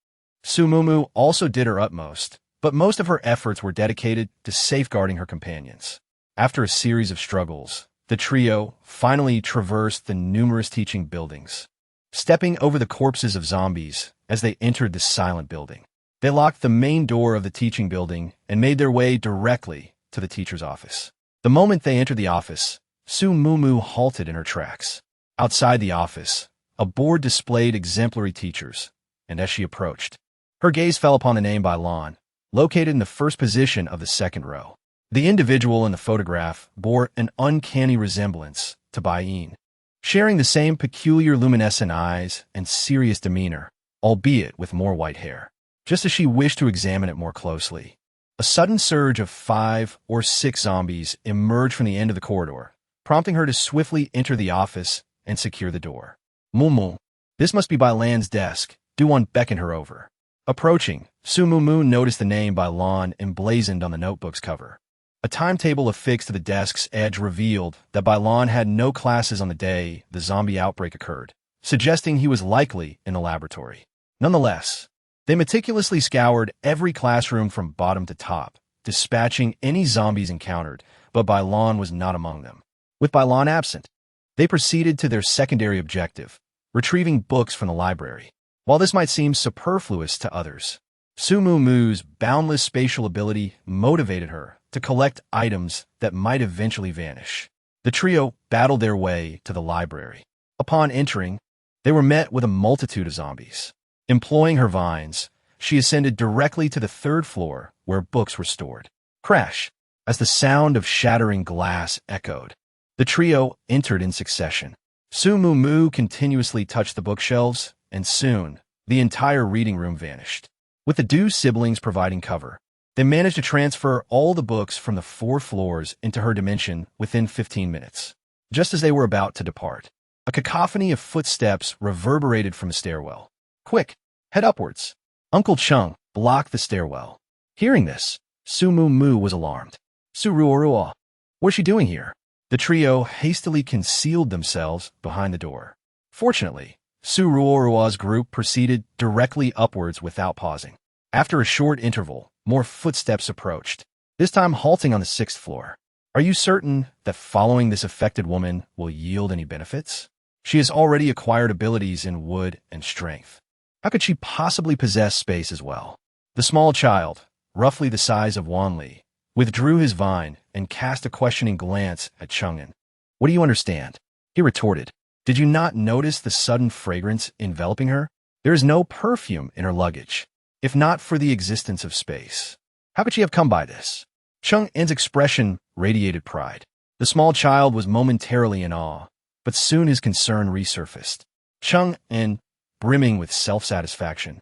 Sumumu also did her utmost, but most of her efforts were dedicated to safeguarding her companions. After a series of struggles, the trio finally traversed the numerous teaching buildings. Stepping over the corpses of zombies as they entered the silent building, they locked the main door of the teaching building and made their way directly to the teacher's office. The moment they entered the office, Sumumu halted in her tracks. Outside the office, a board displayed exemplary teachers, and as she approached, her gaze fell upon the name Bailan, located in the first position of the second row. The individual in the photograph bore an uncanny resemblance to Baiyin, sharing the same peculiar luminescent eyes and serious demeanor, albeit with more white hair. Just as she wished to examine it more closely, a sudden surge of 5 or 6 zombies emerged from the end of the corridor, prompting her to swiftly enter the office and secure the door. Mumu, this must be Bailan's desk. Duan beckoned her over. Approaching, Sumumu noticed the name Bailan emblazoned on the notebook's cover. A timetable affixed to the desk's edge revealed that Bailan had no classes on the day the zombie outbreak occurred, suggesting he was likely in the laboratory. Nonetheless, they meticulously scoured every classroom from bottom to top, dispatching any zombies encountered, but Bailan was not among them. With Bailan absent, they proceeded to their secondary objective, retrieving books from the library. While this might seem superfluous to others, Sumumu's boundless spatial ability motivated her to collect items that might eventually vanish. The trio battled their way to the library. Upon entering, they were met with a multitude of zombies. Employing her vines, she ascended directly to the 3rd floor where books were stored. Crash! As the sound of shattering glass echoed, the trio entered in succession. Sumumu continuously touched the bookshelves, and soon, the entire reading room vanished. With the Du siblings providing cover, they managed to transfer all the books from the 4 floors into her dimension within 15 minutes. Just as they were about to depart, a cacophony of footsteps reverberated from the stairwell. Quick, head upwards. Uncle Chung blocked the stairwell. Hearing this, Sumumu was alarmed. Suruorua, what's she doing here? The trio hastily concealed themselves behind the door. Fortunately, Suruorua's group proceeded directly upwards without pausing. After a short interval, more footsteps approached, this time halting on the 6th floor. Are you certain that following this affected woman will yield any benefits? She has already acquired abilities in wood and strength. How could she possibly possess space as well? The small child, roughly the size of Wanli, withdrew his vine and cast a questioning glance at Chang'an. What do you understand? He retorted. Did you not notice the sudden fragrance enveloping her? There is no perfume in her luggage, if not for the existence of space. How could she have come by this? Chang'an's expression radiated pride. The small child was momentarily in awe, but soon his concern resurfaced. Chang'an, brimming with self-satisfaction,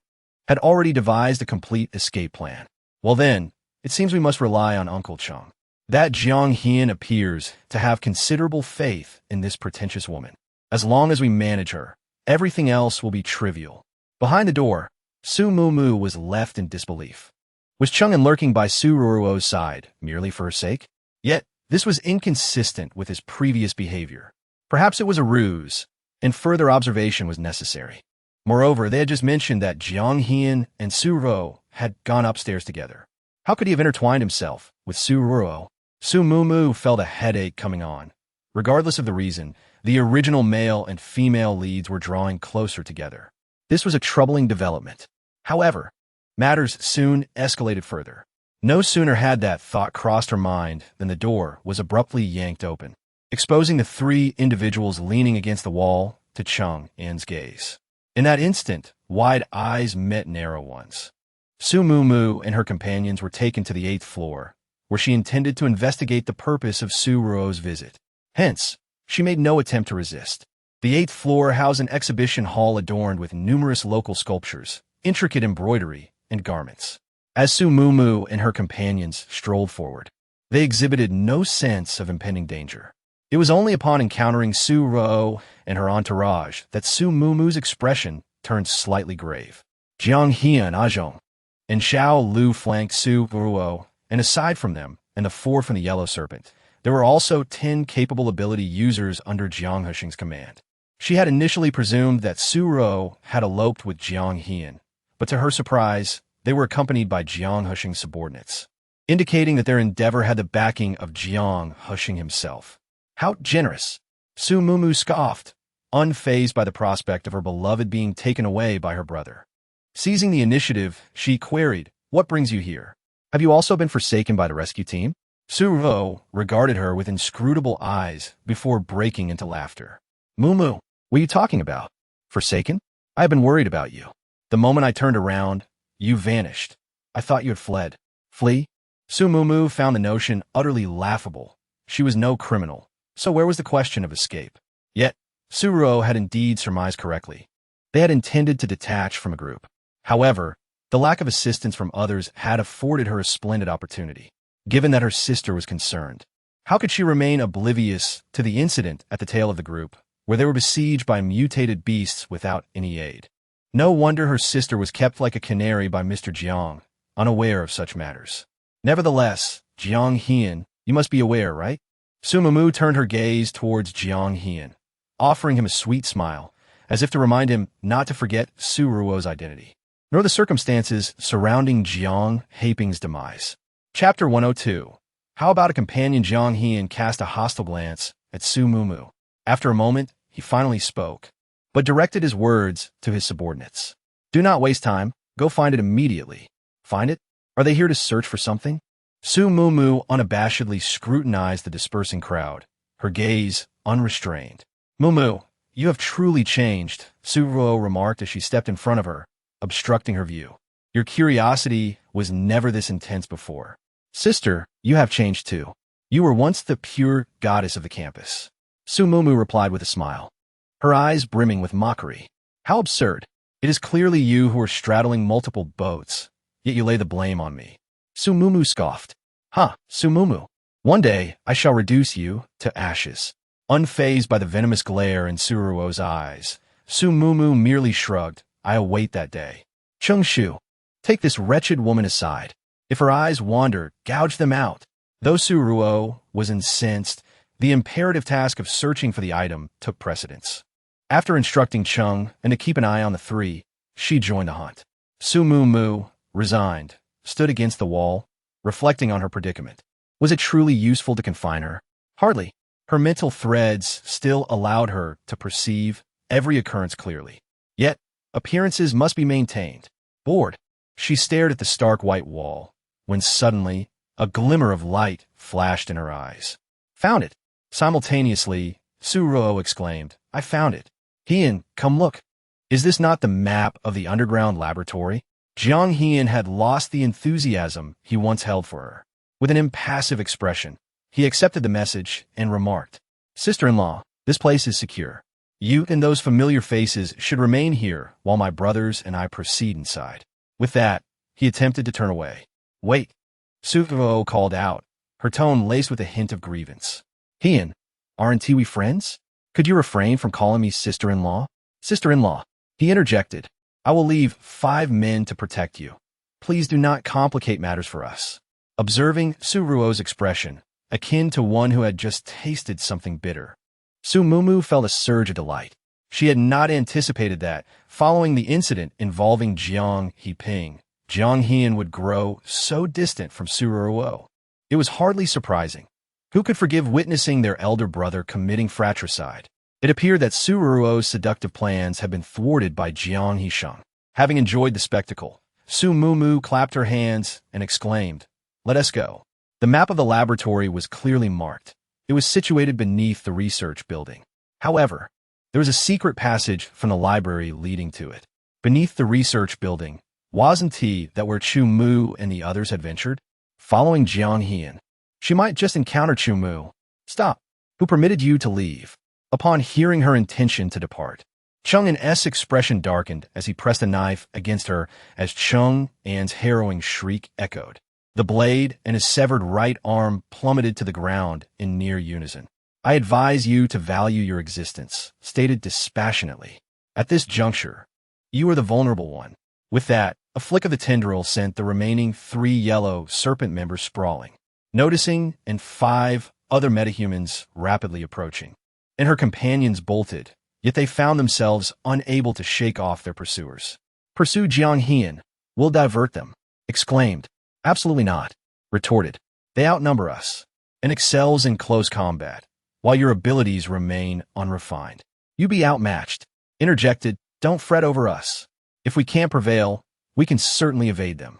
had already devised a complete escape plan. Well then, it seems we must rely on Uncle Chung. That Jiang Hian appears to have considerable faith in this pretentious woman. As long as we manage her, everything else will be trivial. Behind the door, Sumumu was left in disbelief. Was Chang'an lurking by Suruo's side merely for her sake? Yet, this was inconsistent with his previous behavior. Perhaps it was a ruse, and further observation was necessary. Moreover, they had just mentioned that Jiang Hian and Suruo had gone upstairs together. How could he have intertwined himself with Suruo? Sumumu felt a headache coming on. Regardless of the reason, the original male and female leads were drawing closer together. This was a troubling development. However, matters soon escalated further. No sooner had that thought crossed her mind than the door was abruptly yanked open, exposing the 3 individuals leaning against the wall to Chang'an's gaze. In that instant, wide eyes met narrow ones. Sumumu and her companions were taken to the 8th floor, where she intended to investigate the purpose of Suruo's visit. Hence, she made no attempt to resist. The 8th floor housed an exhibition hall adorned with numerous local sculptures, intricate embroidery, and garments. As Sumumu and her companions strolled forward, They exhibited no sense of impending danger. It was only upon encountering Su Ruo and her entourage that Su Mumu's expression turned slightly grave. Jiang He and Ajong and Xiao Lu flanked Su Ruo, and aside from them, and the four from the Yellow Serpent, there were also 10 capable ability users under Jiang Hexing's command. She had initially presumed that Su Ruo had eloped with Jiang Heian, but to her surprise, they were accompanied by Jiang Hexing's subordinates, indicating that their endeavor had the backing of Jiang Hexing himself. How generous! Su Mumu scoffed, unfazed by the prospect of her beloved being taken away by her brother. Seizing the initiative, she queried, "What brings you here? Have you also been forsaken by the rescue team?" Su Ruo regarded her with inscrutable eyes before breaking into laughter. "Mumu, what are you talking about? Forsaken? I have been worried about you. The moment I turned around, you vanished. I thought you had fled." Flee? Su Mumu found the notion utterly laughable. She was no criminal, so where was the question of escape? Yet, Su Ruo had indeed surmised correctly. They had intended to detach from a group. However, the lack of assistance from others had afforded her a splendid opportunity, given that her sister was concerned. How could she remain oblivious to the incident at the tail of the group, where they were besieged by mutated beasts without any aid? No wonder her sister was kept like a canary by Mr. Jiang, unaware of such matters. Nevertheless, Jiang Heian, you must be aware, right? Su Mumu turned her gaze towards Jiang Heian, offering him a sweet smile, as if to remind him not to forget Su Ruo's identity, nor the circumstances surrounding Jiang Heiping's demise. Chapter 102. How about a companion? Jiang Heian cast a hostile glance at Su Mumu. After a moment, he finally spoke, but directed his words to his subordinates. "Do not waste time. Go find it immediately." "Find it? Are they here to search for something?" Su Mumu unabashedly scrutinized the dispersing crowd, her gaze unrestrained. "Mumu, you have truly changed," Su Ruo remarked as she stepped in front of her, obstructing her view. "Your curiosity was never this intense before. Sister, you have changed too. You were once the pure goddess of the campus." Su Mumu replied with a smile, her eyes brimming with mockery. "How absurd. It is clearly you who are straddling multiple boats, yet you lay the blame on me." Su Mumu scoffed. "Ha, Su Mumu. One day I shall reduce you to ashes." Unfazed by the venomous glare in Su Ruo's eyes, Su Mumu merely shrugged. "I await that day. Cheng Shu, take this wretched woman aside. If her eyes wander, gouge them out." Though Su Ruo was incensed, the imperative task of searching for the item took precedence. After instructing Cheng and to keep an eye on the three, she joined the hunt. Su Mumu, resigned, stood against the wall, reflecting on her predicament. Was it truly useful to confine her? Hardly. Her mental threads still allowed her to perceive every occurrence clearly. Yet, appearances must be maintained. Bored, she stared at the stark white wall, when suddenly, a glimmer of light flashed in her eyes. "Found it!" Simultaneously, Su Ruo exclaimed, "I found it. Heian, come look. Is this not the map of the underground laboratory?" Jiang Heian had lost the enthusiasm he once held for her. With an impassive expression, he accepted the message and remarked, "Sister-in-law, this place is secure. You and those familiar faces should remain here while my brothers and I proceed inside." With that, he attempted to turn away. "Wait," Su Ruo called out, her tone laced with a hint of grievance. "Heian, aren't we friends? Could you refrain from calling me sister-in-law?" "Sister-in-law," he interjected, "I will leave 5 men to protect you. Please do not complicate matters for us." Observing Su Ruo's expression, akin to one who had just tasted something bitter, Su Mumu felt a surge of delight. She had not anticipated that, following the incident involving Jiang Heiping, Jiang Heian would grow so distant from Su Ruo. It was hardly surprising. Who could forgive witnessing their elder brother committing fratricide? It appeared that Su Ruo's seductive plans had been thwarted by Jiang Hexing. Having enjoyed the spectacle, Su Mumu clapped her hands and exclaimed, "Let us go." The map of the laboratory was clearly marked. It was situated beneath the research building. However, there was a secret passage from the library leading to it. Beneath the research building, wasn't that where Chu Mu and the others had ventured? Following Jiang Heian, she might just encounter Chu Mu. "Stop. Who permitted you to leave?" Upon hearing her intention to depart, Cheng An's expression darkened as he pressed a knife against her as Cheng An's harrowing shriek echoed. The blade and his severed right arm plummeted to the ground in near unison. I advise you to value your existence, stated dispassionately. At this juncture, you are the vulnerable one. With that, a flick of the tendril sent the remaining 3 yellow serpent members sprawling, noticing and 5 other metahumans rapidly approaching. And her companions bolted, yet they found themselves unable to shake off their pursuers. Pursue Jiang Hian. We'll divert them, exclaimed. Absolutely not, retorted. They outnumber us, and excels in close combat, while your abilities remain unrefined. You be outmatched, interjected. Don't fret over us. If we can't prevail, we can certainly evade them.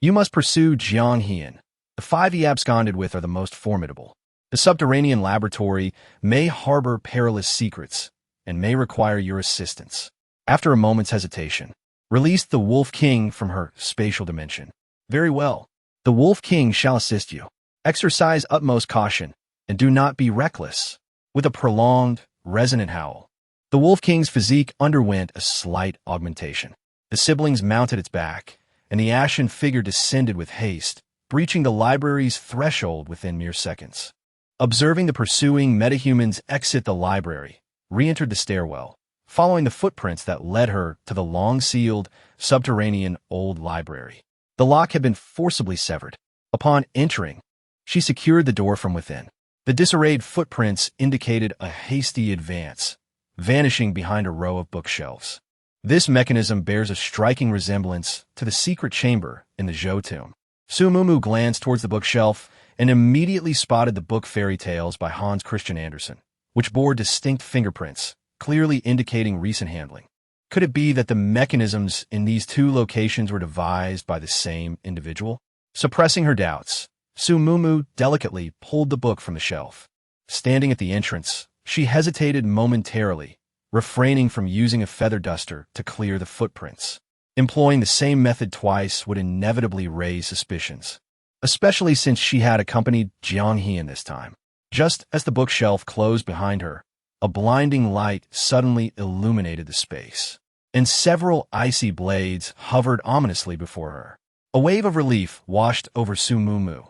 You must pursue Jiang Hian. The 5 he absconded with are the most formidable. The subterranean laboratory may harbor perilous secrets and may require your assistance. After a moment's hesitation, release the Wolf King from her spatial dimension. Very well. The Wolf King shall assist you. Exercise utmost caution and do not be reckless. With a prolonged, resonant howl, the Wolf King's physique underwent a slight augmentation. The siblings mounted its back, and the ashen figure descended with haste, breaching the library's threshold within mere seconds. Observing the pursuing metahumans exit the library, re-entered the stairwell, following the footprints that led her to the long-sealed, subterranean old library. The lock had been forcibly severed. Upon entering, she secured the door from within. The disarrayed footprints indicated a hasty advance, vanishing behind a row of bookshelves. This mechanism bears a striking resemblance to the secret chamber in the Zhou tomb. Su Mumu glanced towards the bookshelf and immediately spotted the book Fairy Tales by Hans Christian Andersen, which bore distinct fingerprints, clearly indicating recent handling. Could it be that the mechanisms in these 2 locations were devised by the same individual? Suppressing her doubts, Su Mumu delicately pulled the book from the shelf. Standing at the entrance, she hesitated momentarily, refraining from using a feather duster to clear the footprints. Employing the same method twice would inevitably raise suspicions, especially since she had accompanied Jiang Hian this time. Just as the bookshelf closed behind her, a blinding light suddenly illuminated the space, and several icy blades hovered ominously before her. A wave of relief washed over Su Mumu.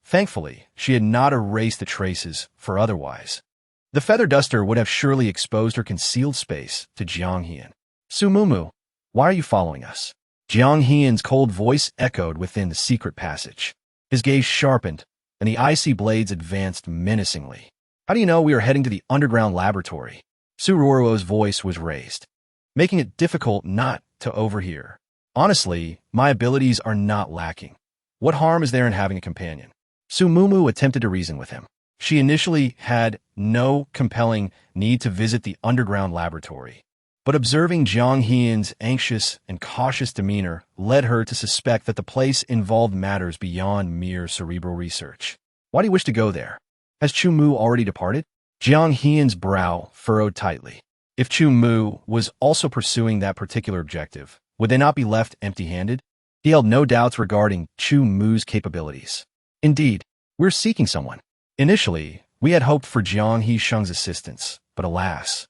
Thankfully, she had not erased the traces, for otherwise the feather duster would have surely exposed her concealed space to Jiang Hian. Su Mumu, why are you following us? Jiang Hian's cold voice echoed within the secret passage. His gaze sharpened, and the icy blades advanced menacingly. How do you know we are heading to the underground laboratory? Su Ruoruo's voice was raised, making it difficult not to overhear. Honestly, my abilities are not lacking. What harm is there in having a companion? Su Mumu attempted to reason with him. She initially had no compelling need to visit the underground laboratory, but observing Jiang Hian's anxious and cautious demeanor led her to suspect that the place involved matters beyond mere cerebral research. Why do you wish to go there? Has Chu Mu already departed? Jiang Hian's brow furrowed tightly. If Chu Mu was also pursuing that particular objective, would they not be left empty-handed? He held no doubts regarding Chu Mu's capabilities. Indeed, we're seeking someone. Initially, we had hoped for Jiang Hisheng's assistance, but alas,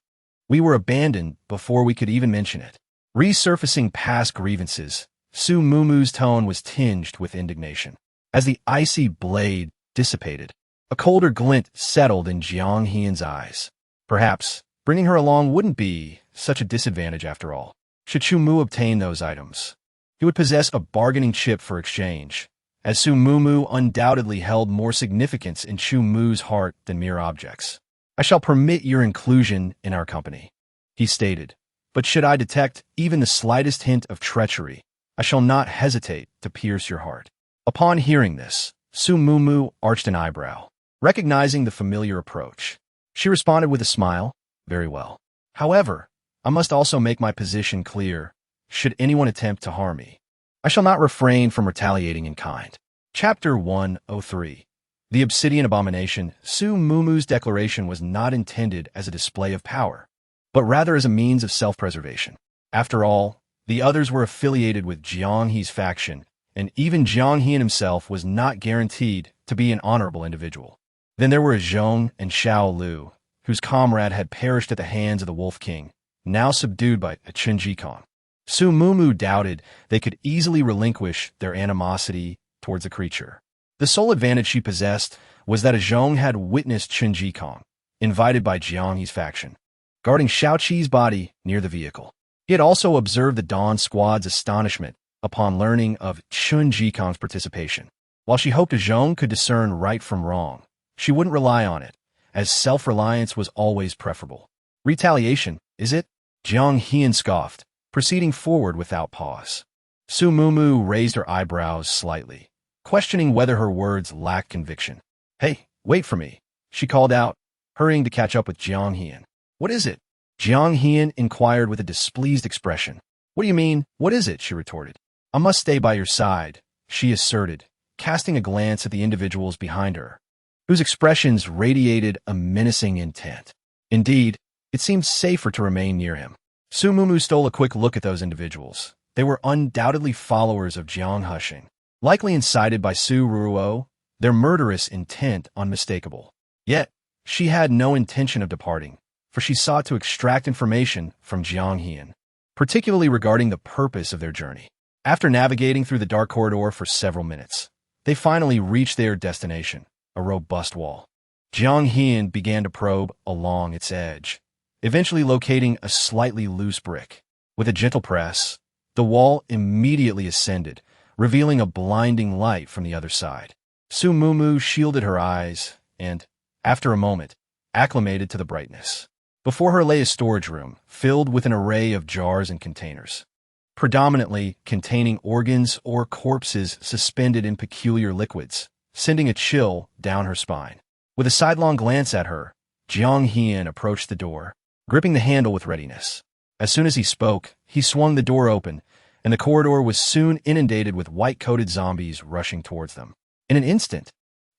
we were abandoned before we could even mention it. Resurfacing past grievances, Su Mumu's tone was tinged with indignation. As the icy blade dissipated, a colder glint settled in Jiang Hian's eyes. Perhaps bringing her along wouldn't be such a disadvantage after all. Should Chu Mu obtain those items, he would possess a bargaining chip for exchange, as Su Mumu undoubtedly held more significance in Chu Mu's heart than mere objects. I shall permit your inclusion in our company, he stated, but should I detect even the slightest hint of treachery, I shall not hesitate to pierce your heart. Upon hearing this, Su Mumu arched an eyebrow, recognizing the familiar approach. She responded with a smile, very well. However, I must also make my position clear. Should anyone attempt to harm me, I shall not refrain from retaliating in kind. Chapter 103. The Obsidian Abomination. Su Mumu's declaration was not intended as a display of power, but rather as a means of self-preservation. After all, the others were affiliated with Jiang He's faction, and even Jiang He himself was not guaranteed to be an honorable individual. Then there were Zhong and Xiao Lu, whose comrade had perished at the hands of the Wolf King, now subdued by a Chen Jikong. Su Mumu doubted they could easily relinquish their animosity towards the creature. The sole advantage she possessed was that Zhong had witnessed Chen Jikong, invited by Jiang He's faction, guarding Xiao Qi's body near the vehicle. He had also observed the Dawn Squad's astonishment upon learning of Chen Jikong's participation. While she hoped Zhong could discern right from wrong, she wouldn't rely on it, as self-reliance was always preferable. Retaliation, is it? Jiang Hian scoffed, proceeding forward without pause. Su Mumu raised her eyebrows slightly, questioning whether her words lacked conviction. Hey, wait for me, she called out, hurrying to catch up with Jiang Hian. What is it? Jiang Hian inquired with a displeased expression. What do you mean, what is it? She retorted. I must stay by your side, she asserted, casting a glance at the individuals behind her, whose expressions radiated a menacing intent. Indeed, it seemed safer to remain near him. Su Mumu stole a quick look at those individuals. They were undoubtedly followers of Jiang Hushing, likely incited by Su Ruo, their murderous intent unmistakable. Yet, she had no intention of departing, for she sought to extract information from Jiang Hian, particularly regarding the purpose of their journey. After navigating through the dark corridor for several minutes, they finally reached their destination, a robust wall. Jiang Hian began to probe along its edge, eventually locating a slightly loose brick. With a gentle press, the wall immediately ascended, revealing a blinding light from the other side. Su Mumu shielded her eyes and, after a moment, acclimated to the brightness. Before her lay a storage room filled with an array of jars and containers, predominantly containing organs or corpses suspended in peculiar liquids, sending a chill down her spine. With a sidelong glance at her, Jiang Hian approached the door, gripping the handle with readiness. As soon as he spoke, he swung the door open, and the corridor was soon inundated with white-coated zombies rushing towards them. In an instant,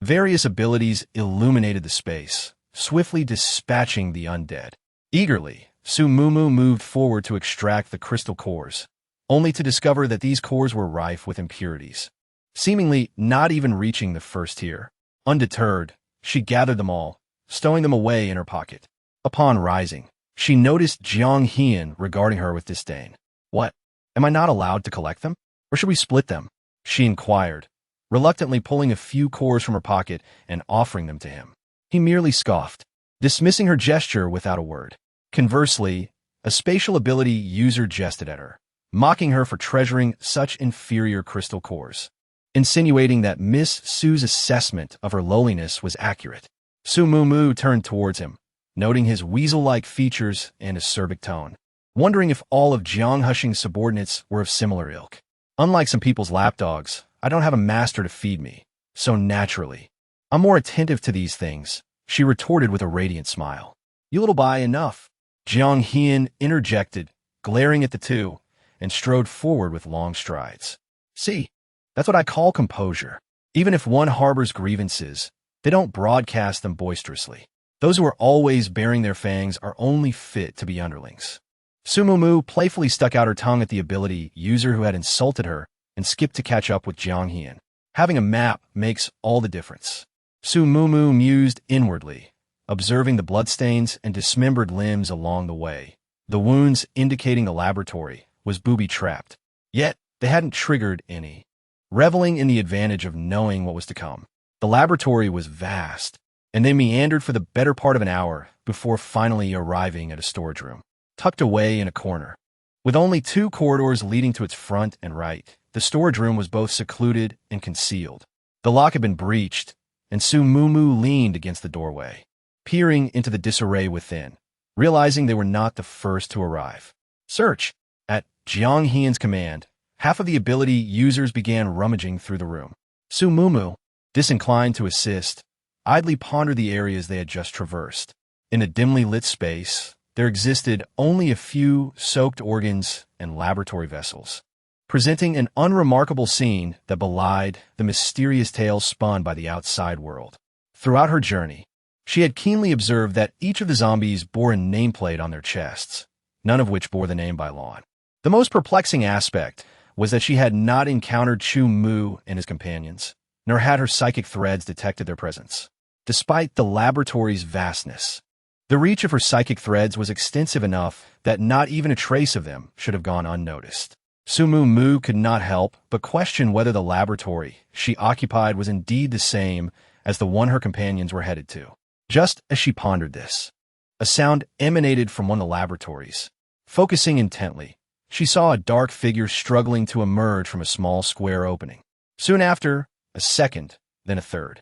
various abilities illuminated the space, swiftly dispatching the undead. Eagerly, Su Mumu moved forward to extract the crystal cores, only to discover that these cores were rife with impurities, seemingly not even reaching the first tier. Undeterred, she gathered them all, stowing them away in her pocket. Upon rising, she noticed Jiang Hian regarding her with disdain. What? Am I not allowed to collect them? Or should we split them? She inquired, reluctantly pulling a few cores from her pocket and offering them to him. He merely scoffed, dismissing her gesture without a word. Conversely, a spatial ability user jested at her, mocking her for treasuring such inferior crystal cores, insinuating that Miss Su's assessment of her lowliness was accurate. Su Mumu turned towards him, noting his weasel-like features and acerbic tone, wondering if all of Jiang Hushing's subordinates were of similar ilk. Unlike some people's lapdogs, I don't have a master to feed me, so naturally, I'm more attentive to these things, she retorted with a radiant smile. You little buy enough, Jiang Hian interjected, glaring at the two, and strode forward with long strides. See, that's what I call composure. Even if one harbors grievances, they don't broadcast them boisterously. Those who are always baring their fangs are only fit to be underlings. Su Mumu playfully stuck out her tongue at the ability user who had insulted her and skipped to catch up with Jiang Hian. Having a map makes all the difference. Su Mumu mused inwardly, observing the bloodstains and dismembered limbs along the way. The wounds indicating the laboratory was booby-trapped. Yet, they hadn't triggered any. Reveling in the advantage of knowing what was to come. The laboratory was vast, and they meandered for the better part of an hour before finally arriving at a storage room, tucked away in a corner. With only 2 corridors leading to its front and right, the storage room was both secluded and concealed. The lock had been breached, and Su Mumu leaned against the doorway, peering into the disarray within, realizing they were not the first to arrive. Search! At Jiang Hian's command, half of the ability users began rummaging through the room. Su Mumu, disinclined to assist, idly pondered the areas they had just traversed. In a dimly lit space, there existed only a few soaked organs and laboratory vessels, presenting an unremarkable scene that belied the mysterious tale spun by the outside world. Throughout her journey, she had keenly observed that each of the zombies bore a nameplate on their chests, none of which bore the name Bailon. The most perplexing aspect was that she had not encountered Chu Mu and his companions, nor had her psychic threads detected their presence. Despite the laboratory's vastness, the reach of her psychic threads was extensive enough that not even a trace of them should have gone unnoticed. Sumu Mu could not help but question whether the laboratory she occupied was indeed the same as the one her companions were headed to. Just as she pondered this, a sound emanated from one of the laboratories. Focusing intently, she saw a dark figure struggling to emerge from a small square opening. Soon after, a second, then a third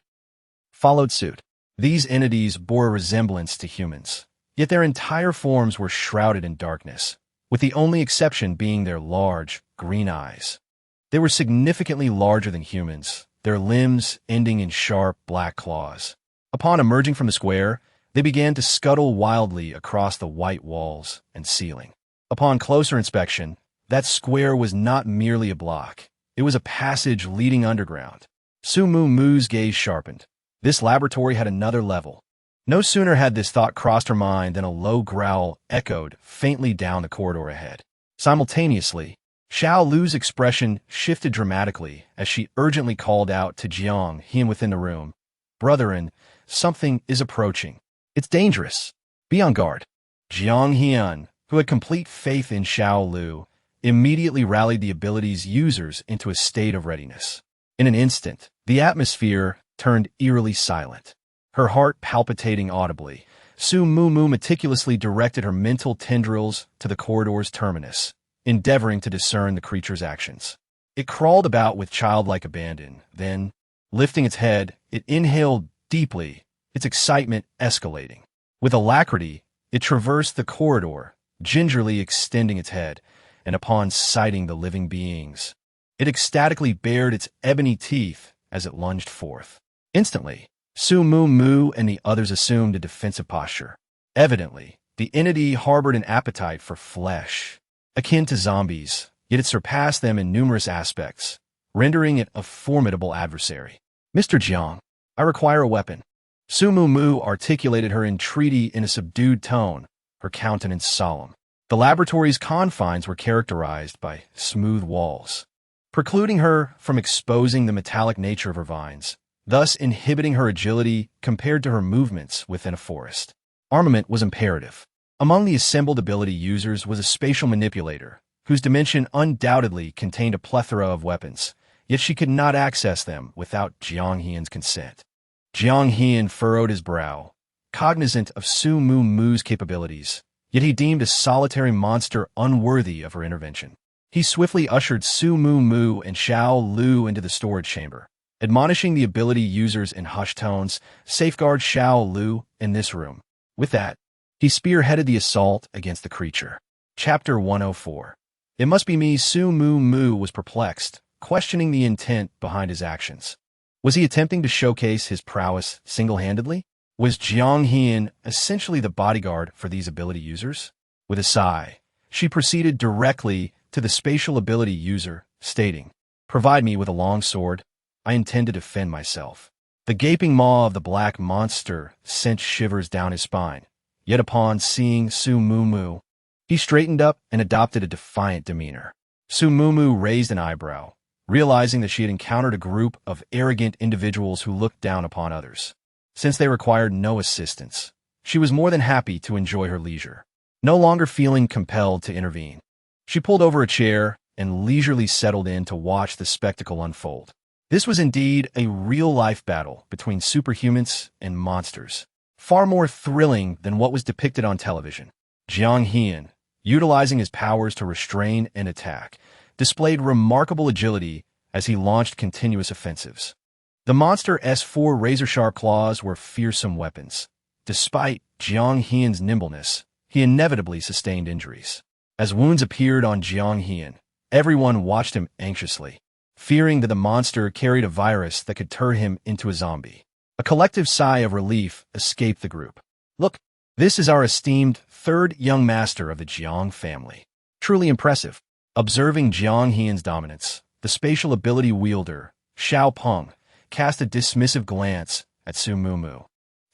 followed suit. These entities bore a resemblance to humans, yet their entire forms were shrouded in darkness, with the only exception being their large, green eyes. They were significantly larger than humans, their limbs ending in sharp, black claws. Upon emerging from the square, they began to scuttle wildly across the white walls and ceiling. Upon closer inspection, that square was not merely a block. It was a passage leading underground. Sumu Mu's gaze sharpened. This laboratory had another level. No sooner had this thought crossed her mind than a low growl echoed faintly down the corridor ahead. Simultaneously, Xiao Lu's expression shifted dramatically as she urgently called out to Jiang Hian within the room. "Brethren, something is approaching. It's dangerous. Be on guard." Jiang Hian, who had complete faith in Xiao Lu, immediately rallied the ability's users into a state of readiness. In an instant, the atmosphere turned eerily silent. Her heart palpitating audibly, Sumu Mu meticulously directed her mental tendrils to the corridor's terminus, endeavoring to discern the creature's actions. It crawled about with childlike abandon. Then, lifting its head, it inhaled deeply, its excitement escalating. With alacrity, it traversed the corridor, gingerly extending its head, and upon sighting the living beings, it ecstatically bared its ebony teeth as it lunged forth. Instantly, Sumu Mu and the others assumed a defensive posture. Evidently, the entity harbored an appetite for flesh, akin to zombies, yet it surpassed them in numerous aspects, rendering it a formidable adversary. "Mr. Jiang, I require a weapon." Sumu Mu articulated her entreaty in a subdued tone, her countenance solemn. The laboratory's confines were characterized by smooth walls, precluding her from exposing the metallic nature of her vines, thus inhibiting her agility compared to her movements within a forest. Armament was imperative. Among the assembled ability users was a spatial manipulator, whose dimension undoubtedly contained a plethora of weapons, yet she could not access them without Jiang Hian's consent. Jiang Hian furrowed his brow, cognizant of Sumu Mu's capabilities, yet he deemed a solitary monster unworthy of her intervention. He swiftly ushered Sumu Mu and Xiao Lu into the storage chamber, admonishing the ability users in hushed tones, "Safeguard Xiao Lu in this room." With that, he spearheaded the assault against the creature. Chapter 104. It must be me. Sumu Mu was perplexed, questioning the intent behind his actions. Was he attempting to showcase his prowess single-handedly? Was Jiang Hian essentially the bodyguard for these ability users? With a sigh, she proceeded directly to the spatial ability user, stating, "Provide me with a long sword. I intend to defend myself." The gaping maw of the black monster sent shivers down his spine, yet upon seeing Sumu Mu, he straightened up and adopted a defiant demeanor. Sumu Mu raised an eyebrow, realizing that she had encountered a group of arrogant individuals who looked down upon others. Since they required no assistance, she was more than happy to enjoy her leisure, no longer feeling compelled to intervene. She pulled over a chair and leisurely settled in to watch the spectacle unfold. This was indeed a real-life battle between superhumans and monsters, far more thrilling than what was depicted on television. Jiang Hian, utilizing his powers to restrain and attack, displayed remarkable agility as he launched continuous offensives. The monster's 4 razor-sharp claws were fearsome weapons. Despite Jiang Hian's nimbleness, he inevitably sustained injuries. As wounds appeared on Jiang Hian, everyone watched him anxiously, fearing that the monster carried a virus that could turn him into a zombie. A collective sigh of relief escaped the group. "Look, this is our esteemed 3rd young master of the Jiang family. Truly impressive." Observing Jiang Hian's dominance, the spatial ability wielder, Xiao Peng, cast a dismissive glance at Sumu Mu,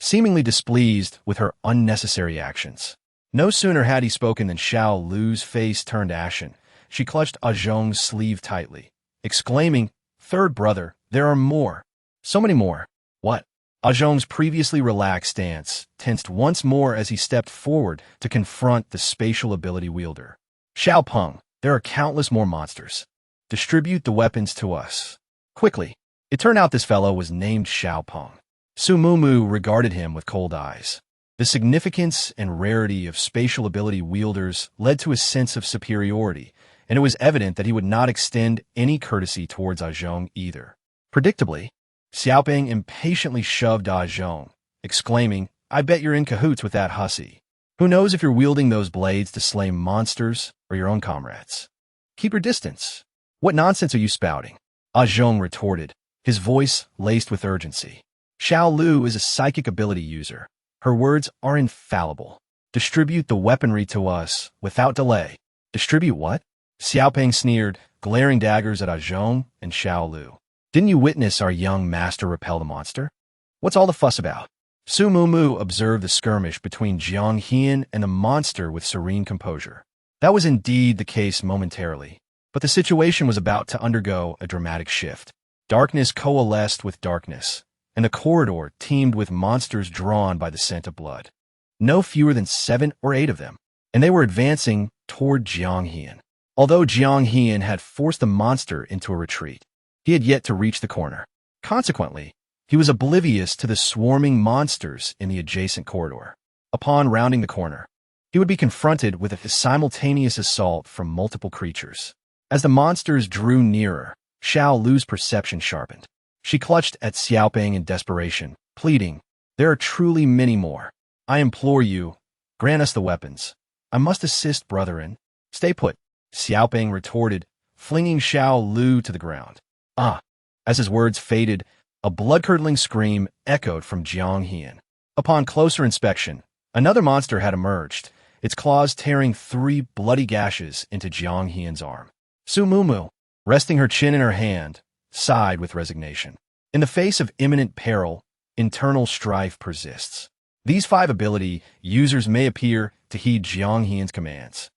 seemingly displeased with her unnecessary actions. No sooner had he spoken than Xiao Lu's face turned ashen. She clutched Ah Zhong's sleeve tightly, exclaiming, "Third brother, there are more. So many more." "What?" Ah Zhong's previously relaxed stance tensed once more as he stepped forward to confront the spatial ability wielder. "Xiao Peng, There are countless more monsters. Distribute the weapons to us. Quickly. It turned out this fellow was named Xiao Peng. Su Mumu regarded him with cold eyes. The significance and rarity of spatial ability wielders led to a sense of superiority, and it was evident that he would not extend any courtesy towards Ah Zhong either. Predictably, Xiaoping impatiently shoved Ah Zhong, exclaiming, "I bet you're in cahoots with that hussy. Who knows if you're wielding those blades to slay monsters or your own comrades? Keep your distance. What nonsense are you spouting?" Ah Zhong retorted, his voice laced with urgency. "Xiao Lu is a psychic ability user. Her words are infallible. Distribute the weaponry to us without delay." "Distribute what?" Xiaoping sneered, glaring daggers at Ah Zhong and Xiao Lu. "Didn't you witness our young master repel the monster? What's all the fuss about?" Su Mumu observed the skirmish between Jiang Hian and the monster with serene composure. That was indeed the case momentarily, but the situation was about to undergo a dramatic shift. Darkness coalesced with darkness, and the corridor teemed with monsters drawn by the scent of blood. No fewer than 7 or 8 of them, and they were advancing toward Jiang Hian. Although Jiang Hian had forced the monster into a retreat, he had yet to reach the corner. Consequently, he was oblivious to the swarming monsters in the adjacent corridor. Upon rounding the corner, he would be confronted with a simultaneous assault from multiple creatures. As the monsters drew nearer, Xiao Lu's perception sharpened. She clutched at Xiaoping in desperation, pleading, "There are truly many more. I implore you, grant us the weapons. I must assist, brethren." "Stay put," Xiaoping retorted, flinging Xiao Lu to the ground. "Ah!" As his words faded, a blood-curdling scream echoed from Jiang Hian. Upon closer inspection, another monster had emerged, its claws tearing 3 bloody gashes into Jiang Hian's arm. Su Mumu, resting her chin in her hand, sighed with resignation. In the face of imminent peril, internal strife persists. These 5 ability users may appear to heed Jiang Hian's commands,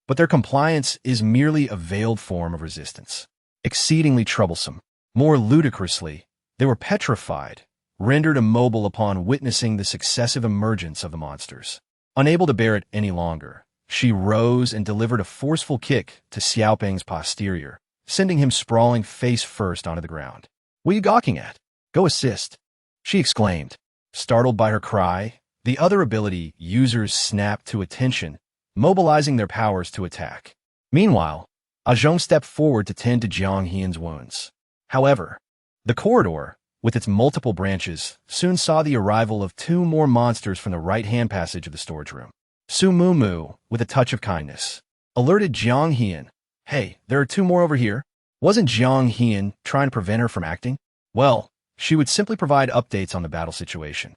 but their compliance is merely a veiled form of resistance. Exceedingly troublesome. More ludicrously, they were petrified, rendered immobile upon witnessing the successive emergence of the monsters. Unable to bear it any longer, she rose and delivered a forceful kick to Xiaoping's posterior, sending him sprawling face first onto the ground. "What are you gawking at? Go assist," she exclaimed. Startled by her cry, the other ability users snapped to attention, mobilizing their powers to attack. Meanwhile, Ah Zhong stepped forward to tend to Jiang Hian's wounds. However, the corridor, with its multiple branches, soon saw the arrival of 2 more monsters from the right-hand passage of the storage room. Su Mumu, with a touch of kindness, alerted Jiang Hian, "Hey, there are 2 more over here." Wasn't Jiang Hian trying to prevent her from acting? Well, she would simply provide updates on the battle situation.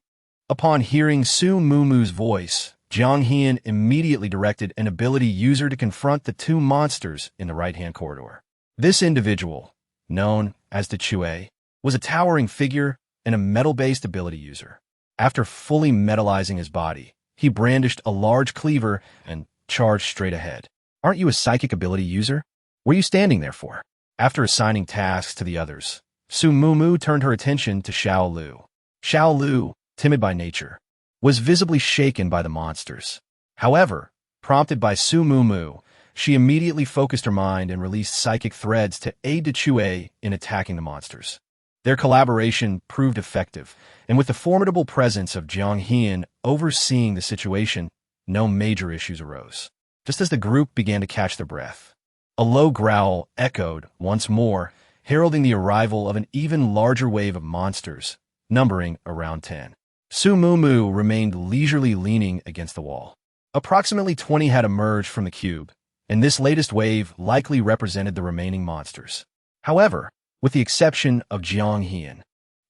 Upon hearing Su Mumu's voice, Jiang Hian immediately directed an ability user to confront the 2 monsters in the right-hand corridor. This individual, known as the Chue, was a towering figure and a metal-based ability user. After fully metallizing his body, he brandished a large cleaver and charged straight ahead. "Aren't you a psychic ability user? What are you standing there for?" After assigning tasks to the others, Su Mumu turned her attention to Xiao Lu. Xiao Lu, timid by nature, was visibly shaken by the monsters. However, prompted by Su Mumu, she immediately focused her mind and released psychic threads to aid the Chue in attacking the monsters. Their collaboration proved effective, and with the formidable presence of Jiang Hian overseeing the situation, no major issues arose. Just as the group began to catch their breath, a low growl echoed once more, heralding the arrival of an even larger wave of monsters, numbering around 10. Su Mumu remained leisurely leaning against the wall. Approximately 20 had emerged from the cube, and this latest wave likely represented the remaining monsters. However, with the exception of Jiang Hian,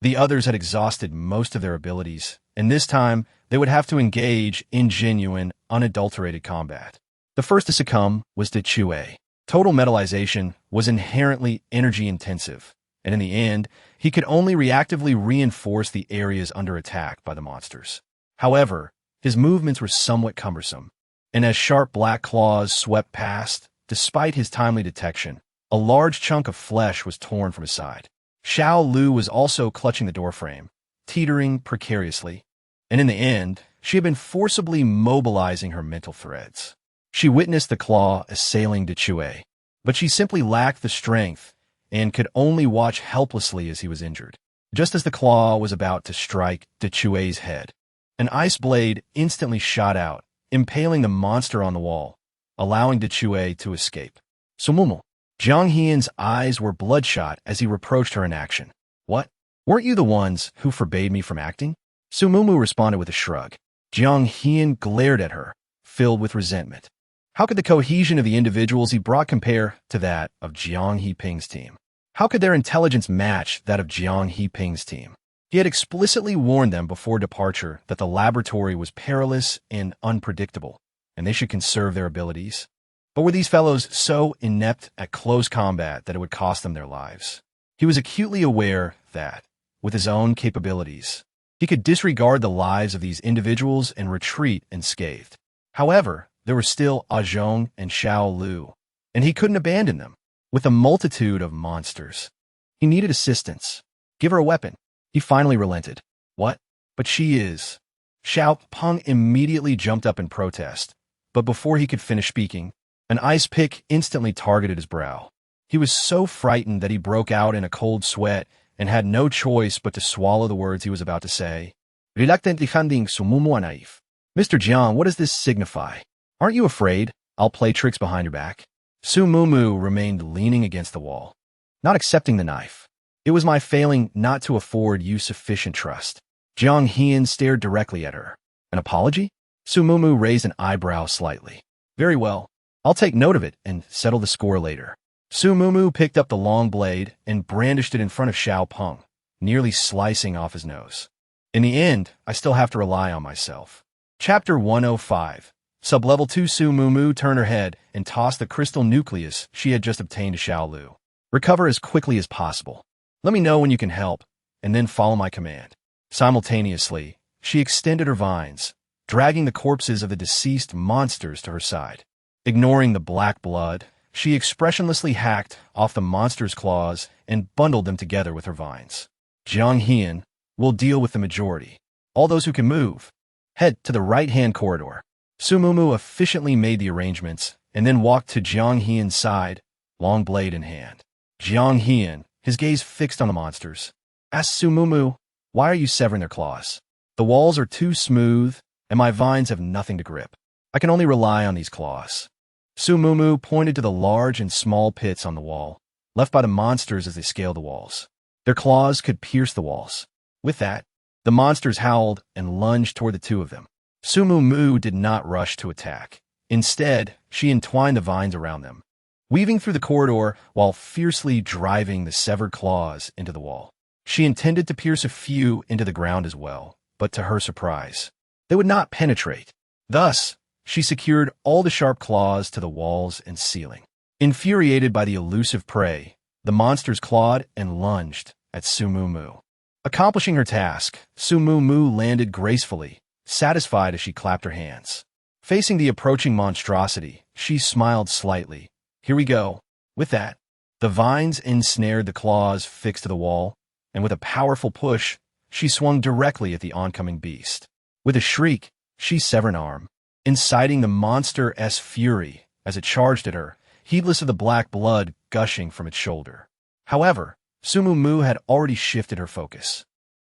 the others had exhausted most of their abilities, and this time they would have to engage in genuine, unadulterated combat. The first to succumb was the Chue. Total metallization was inherently energy-intensive, and in the end, he could only reactively reinforce the areas under attack by the monsters. However, his movements were somewhat cumbersome, and as sharp black claws swept past, despite his timely detection, a large chunk of flesh was torn from his side. Xiao Lu was also clutching the doorframe, teetering precariously, and in the end, she had been forcibly mobilizing her mental threads. She witnessed the claw assailing De Chue, but she simply lacked the strength and could only watch helplessly as he was injured. Just as the claw was about to strike Dechue's head, an ice blade instantly shot out, impaling the monster on the wall, allowing Dechue to escape. Sumumu. Jiang Hian's eyes were bloodshot as he reproached her in action. What? Weren't you the ones who forbade me from acting? Sumumu responded with a shrug. Jiang Hian glared at her, filled with resentment. How could the cohesion of the individuals he brought compare to that of Jiang Heping's team? How could their intelligence match that of Jiang Heping's team? He had explicitly warned them before departure that the laboratory was perilous and unpredictable, and they should conserve their abilities. But were these fellows so inept at close combat that it would cost them their lives? He was acutely aware that, with his own capabilities, he could disregard the lives of these individuals and retreat unscathed. However, there were still Zhong and Xiao Lu, and he couldn't abandon them. With a multitude of monsters, he needed assistance. Give her a weapon. He finally relented. What? But she is. Xiao Peng immediately jumped up in protest, but before he could finish speaking, an ice pick instantly targeted his brow. He was so frightened that he broke out in a cold sweat and had no choice but to swallow the words he was about to say. Reluctantly handing Sumumu a knife. Mr. Jiang, what does this signify? Aren't you afraid I'll play tricks behind your back? Sumumu remained leaning against the wall, not accepting the knife. It was my failing not to afford you sufficient trust. Jiang Hian stared directly at her. An apology? Sumumu raised an eyebrow slightly. Very well. I'll take note of it and settle the score later. Sumumu picked up the long blade and brandished it in front of Xiao Peng, nearly slicing off his nose. In the end, I still have to rely on myself. Chapter 105. Sublevel 2. Sumumu turned her head and tossed the crystal nucleus she had just obtained to Xiao Lu. Recover as quickly as possible. Let me know when you can help, and then follow my command. Simultaneously, she extended her vines, dragging the corpses of the deceased monsters to her side. Ignoring the black blood, she expressionlessly hacked off the monsters' claws and bundled them together with her vines. Jiang Hian will deal with the majority. All those who can move, head to the right-hand corridor. Sumumu efficiently made the arrangements and then walked to Jiang Hian's side, long blade in hand. Jiang Hian, his gaze fixed on the monsters, asked Sumumu, why are you severing their claws? The walls are too smooth, and my vines have nothing to grip. I can only rely on these claws. Sumumu pointed to the large and small pits on the wall, left by the monsters as they scaled the walls. Their claws could pierce the walls. With that, the monsters howled and lunged toward the two of them. Sumumu did not rush to attack. Instead, she entwined the vines around them, weaving through the corridor while fiercely driving the severed claws into the wall. She intended to pierce a few into the ground as well, but to her surprise, they would not penetrate. Thus, she secured all the sharp claws to the walls and ceiling. Infuriated by the elusive prey, the monsters clawed and lunged at Sumumu. Accomplishing her task, Sumumu landed gracefully, satisfied as she clapped her hands. Facing the approaching monstrosity, she smiled slightly. Here we go. With that, the vines ensnared the claws fixed to the wall, and with a powerful push, she swung directly at the oncoming beast. With a shriek, she severed an arm, inciting the monster's fury as it charged at her, heedless of the black blood gushing from its shoulder. However, Sumumu had already shifted her focus.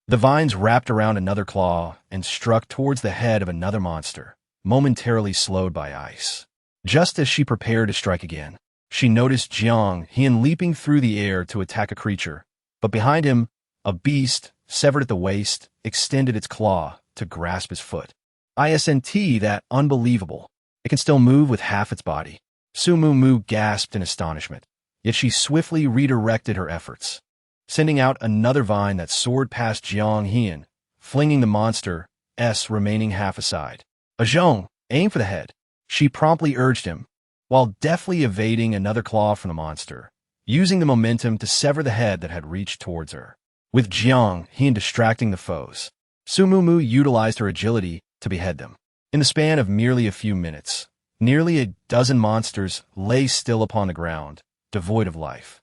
The vines wrapped around another claw and struck towards the head of another monster, momentarily slowed by ice. Just as she prepared to strike again, she noticed Jiang Hian leaping through the air to attack a creature, but behind him, a beast, severed at the waist, extended its claw to grasp his foot. ISNT, that unbelievable. It can still move with half its body. Sumumu gasped in astonishment, yet she swiftly redirected her efforts, sending out another vine that soared past Jiang Hian, flinging the monster's remaining half aside. Zhong, aim for the head. She promptly urged him, while deftly evading another claw from the monster, using the momentum to sever the head that had reached towards her. With Jiang Hian distracting the foes, Sumumu utilized her agility to behead them. In the span of merely a few minutes, nearly a dozen monsters lay still upon the ground, devoid of life.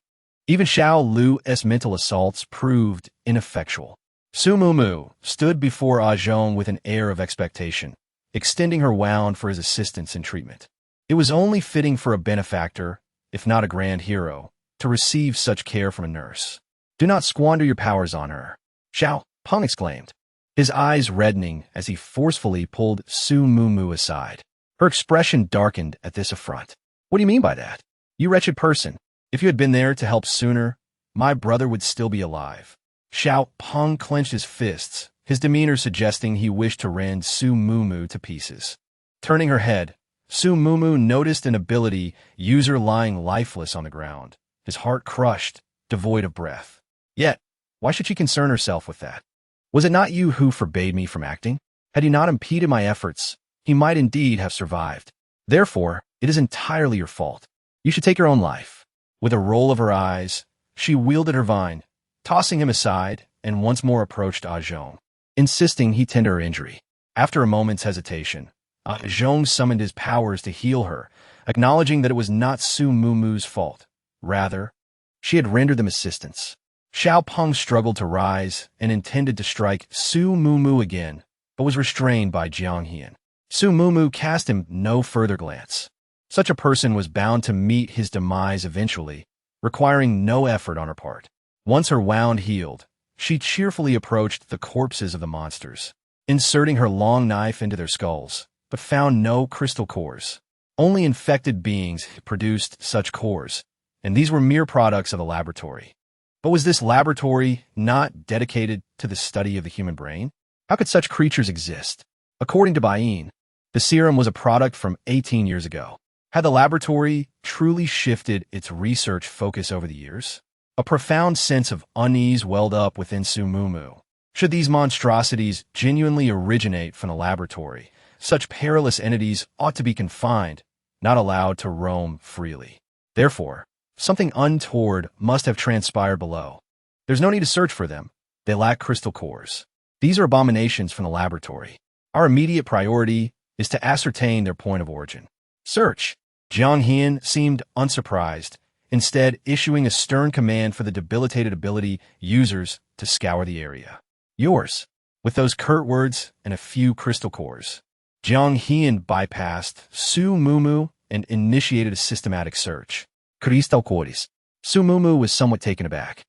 Even Xiao Lu's mental assaults proved ineffectual. Sumumu stood before Zhong with an air of expectation, extending her wand for his assistance in treatment. It was only fitting for a benefactor if not a grand hero, to receive such care from a nurse. Do not squander your powers on her, Xiao Peng exclaimed, his eyes reddening as he forcefully pulled Su Mumu aside. Her expression darkened at this affront. What do you mean by that? You wretched person. If you had been there to help sooner, my brother would still be alive. Xiao Peng clenched his fists, his demeanor suggesting he wished to rend Su Mumu to pieces. Turning her head, Su Mumu noticed an ability user lying lifeless on the ground, his heart crushed, devoid of breath. Yet, why should she concern herself with that? Was it not you who forbade me from acting? Had you not impeded my efforts, he might indeed have survived. Therefore, it is entirely your fault. You should take your own life. With a roll of her eyes, she wielded her vine, tossing him aside, and once more approached Ah Zhong, insisting he tend her injury. After a moment's hesitation, Ah Zhong summoned his powers to heal her, acknowledging that it was not Su Mumu's fault. Rather, she had rendered them assistance. Xiao Peng struggled to rise and intended to strike Su Mumu again, but was restrained by Jiang Hian. Su Mumu cast him no further glance. Such a person was bound to meet his demise eventually, requiring no effort on her part. Once her wound healed, she cheerfully approached the corpses of the monsters, inserting her long knife into their skulls, but found no crystal cores. Only infected beings produced such cores, and these were mere products of the laboratory. But was this laboratory not dedicated to the study of the human brain? How could such creatures exist? According to Bain, the serum was a product from 18 years ago. Had the laboratory truly shifted its research focus over the years? A profound sense of unease welled up within Su Mumu. Should these monstrosities genuinely originate from the laboratory, such perilous entities ought to be confined, not allowed to roam freely. Therefore, something untoward must have transpired below. There's no need to search for them. They lack crystal cores. These are abominations from the laboratory. Our immediate priority is to ascertain their point of origin. Search. Jiang Hian seemed unsurprised, instead issuing a stern command for the debilitated ability users to scour the area. Yours. With those curt words and a few crystal cores, Jiang Hian bypassed Su Mumu and initiated a systematic search. Crystal cores. Su Mumu was somewhat taken aback,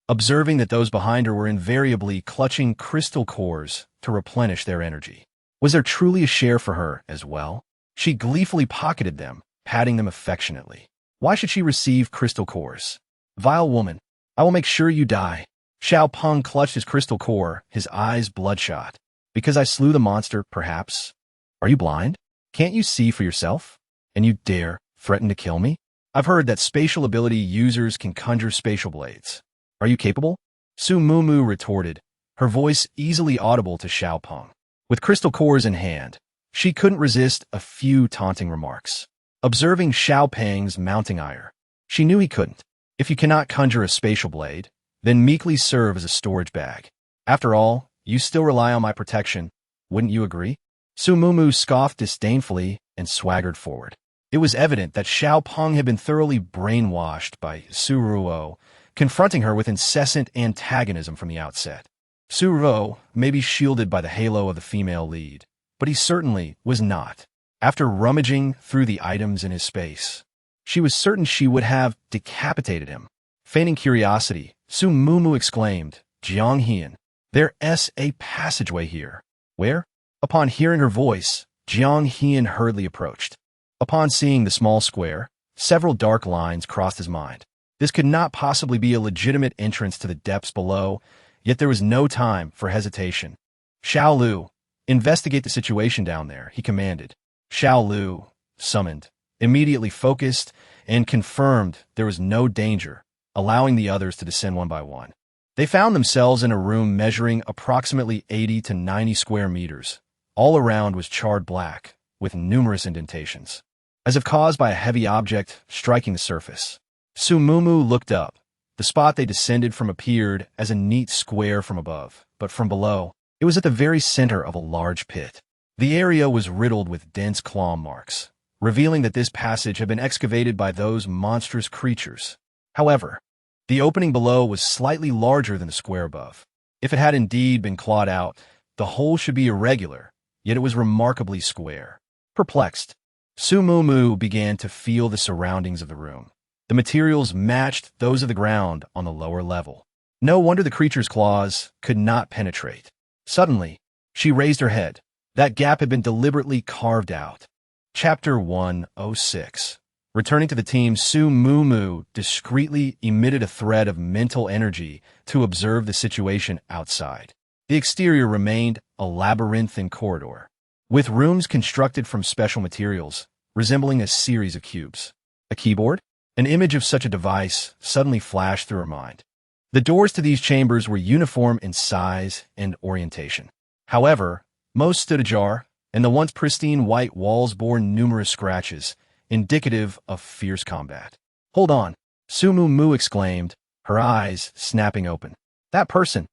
observing that those behind her were invariably clutching crystal cores to replenish their energy. Was there truly a share for her as well? She gleefully pocketed them, patting them affectionately. Why should she receive crystal cores? Vile woman, I will make sure you die. Xiao Peng clutched his crystal core, his eyes bloodshot. Because I slew the monster, perhaps? Are you blind? Can't you see for yourself? And you dare threaten to kill me? I've heard that spatial ability users can conjure spatial blades. Are you capable? Su Mumu retorted, her voice easily audible to Xiao Peng. With crystal cores in hand, she couldn't resist a few taunting remarks. Observing Xiao Peng's mounting ire, she knew he couldn't. If you cannot conjure a spatial blade, then meekly serve as a storage bag. After all, you still rely on my protection, wouldn't you agree? Su Mumu scoffed disdainfully and swaggered forward. It was evident that Xiao Peng had been thoroughly brainwashed by Su Ruo, confronting her with incessant antagonism from the outset. Su Ruo may be shielded by the halo of the female lead, but he certainly was not. After rummaging through the items in his space, she was certain she would have decapitated him. Feigning curiosity, Su Mumu exclaimed, Jiang Hian, there's a passageway here. Where? Upon hearing her voice, Jiang Hian hurriedly approached. Upon seeing the small square, several dark lines crossed his mind. This could not possibly be a legitimate entrance to the depths below, yet there was no time for hesitation. Xiao Lu, investigate the situation down there, he commanded. Xiao Lu, summoned, immediately focused, and confirmed there was no danger, allowing the others to descend one by one. They found themselves in a room measuring approximately 80 to 90 square meters. All around was charred black, with numerous indentations, as if caused by a heavy object striking the surface. Su Mumu looked up. The spot they descended from appeared as a neat square from above, but from below, it was at the very center of a large pit. The area was riddled with dense claw marks, revealing that this passage had been excavated by those monstrous creatures. However, the opening below was slightly larger than the square above. If it had indeed been clawed out, the hole should be irregular, yet it was remarkably square. Perplexed, Su Mumu began to feel the surroundings of the room. The materials matched those of the ground on the lower level. No wonder the creature's claws could not penetrate. Suddenly, she raised her head. That gap had been deliberately carved out. Chapter 106. Returning to the team, Su Mumu discreetly emitted a thread of mental energy to observe the situation outside. The exterior remained a labyrinthine corridor, with rooms constructed from special materials, resembling a series of cubes. A keyboard? An image of such a device suddenly flashed through her mind. The doors to these chambers were uniform in size and orientation. However, most stood ajar, and the once pristine white walls bore numerous scratches, indicative of fierce combat. "Hold on," Su Mumu exclaimed, her eyes snapping open. "That person!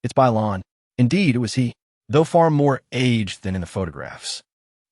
It's Bailan." Indeed, it was he, though far more aged than in the photographs.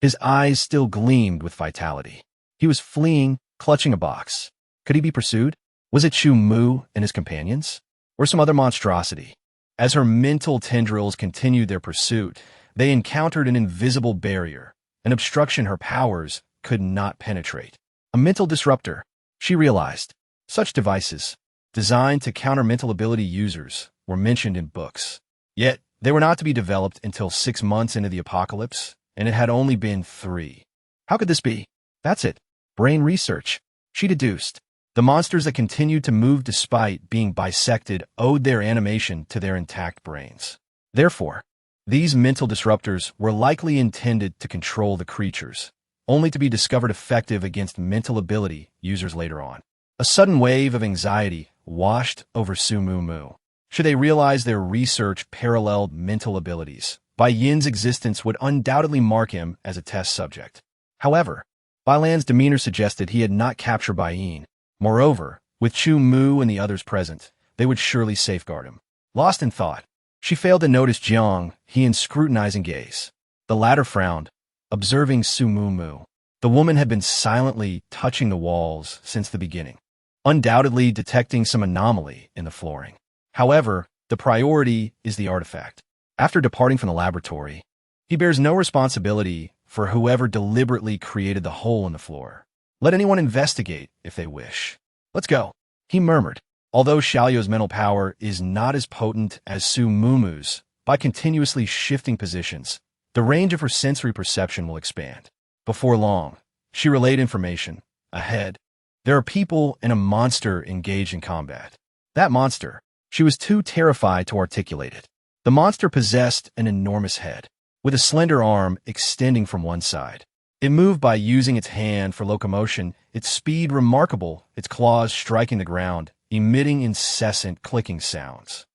His eyes still gleamed with vitality. He was fleeing, clutching a box. Could he be pursued? Was it Chu Mu and his companions? Or some other monstrosity? As her mental tendrils continued their pursuit, they encountered an invisible barrier, an obstruction her powers could not penetrate. A mental disruptor, she realized. Such devices, designed to counter mental ability users, were mentioned in books. Yet, they were not to be developed until 6 months into the apocalypse, and it had only been 3. How could this be? That's it. Brain research, she deduced. The monsters that continued to move despite being bisected owed their animation to their intact brains. Therefore, these mental disruptors were likely intended to control the creatures, only to be discovered effective against mental ability users later on. A sudden wave of anxiety washed over Su Mumu. Should they realize their research paralleled mental abilities, Bai Yin's existence would undoubtedly mark him as a test subject. However, Bailan's demeanor suggested he had not captured Bai Yin. Moreover, with Chu Mu and the others present, they would surely safeguard him. Lost in thought, she failed to notice Jiang, Heian's scrutinizing gaze. The latter frowned, observing Su Mumu. The woman had been silently touching the walls since the beginning, undoubtedly detecting some anomaly in the flooring. However, the priority is the artifact. After departing from the laboratory, he bears no responsibility for whoever deliberately created the hole in the floor. Let anyone investigate if they wish. Let's go, he murmured. Although Xiaoyu's mental power is not as potent as Su Mumu's, by continuously shifting positions, the range of her sensory perception will expand. Before long, she relayed information. Ahead, there are people and a monster engaged in combat. That monster, she was too terrified to articulate it. The monster possessed an enormous head, with a slender arm extending from one side. It moved by using its hand for locomotion, its speed remarkable, its claws striking the ground, emitting incessant clicking sounds.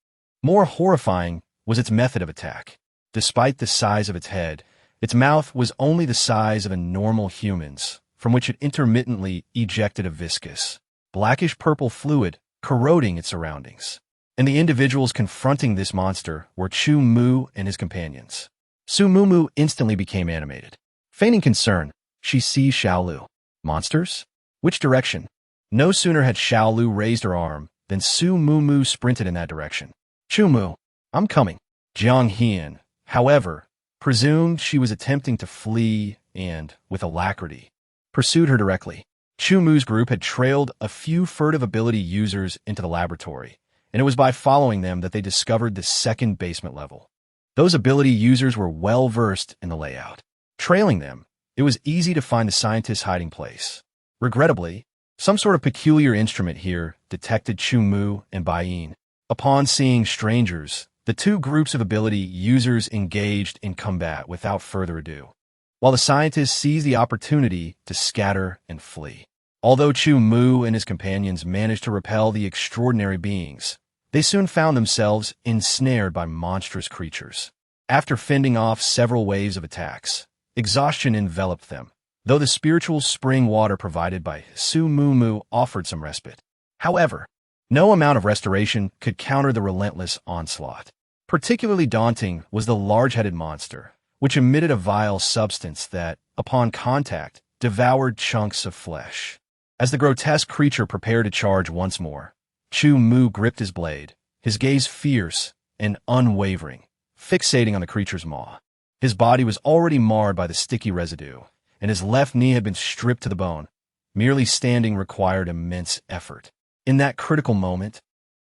More horrifying was its method of attack. Despite the size of its head, its mouth was only the size of a normal human's, from which it intermittently ejected a viscous, blackish-purple fluid, corroding its surroundings. And the individuals confronting this monster were Chu Mu and his companions. Su Mumu instantly became animated. Feigning concern, she seized Xiaolu. Monsters? Which direction? No sooner had Xiaolu raised her arm than Su Mumu sprinted in that direction. Chu Mu, I'm coming. Jiang Heian, however, presumed she was attempting to flee and, with alacrity, pursued her directly. Chu Mu's group had trailed a few furtive ability users into the laboratory, and it was by following them that they discovered the second basement level. Those ability users were well versed in the layout. Trailing them, it was easy to find the scientist's hiding place. Regrettably, some sort of peculiar instrument here detected Chu Mu and Bai Yin. Upon seeing strangers, the two groups of ability users engaged in combat without further ado, while the scientist seized the opportunity to scatter and flee. Although Chu Mu and his companions managed to repel the extraordinary beings, they soon found themselves ensnared by monstrous creatures. After fending off several waves of attacks, exhaustion enveloped them, though the spiritual spring water provided by Su Mumu offered some respite. However, no amount of restoration could counter the relentless onslaught. Particularly daunting was the large-headed monster, which emitted a vile substance that, upon contact, devoured chunks of flesh. As the grotesque creature prepared to charge once more, Chu Mu gripped his blade, his gaze fierce and unwavering, fixating on the creature's maw. His body was already marred by the sticky residue, and his left knee had been stripped to the bone. Merely standing required immense effort. In that critical moment,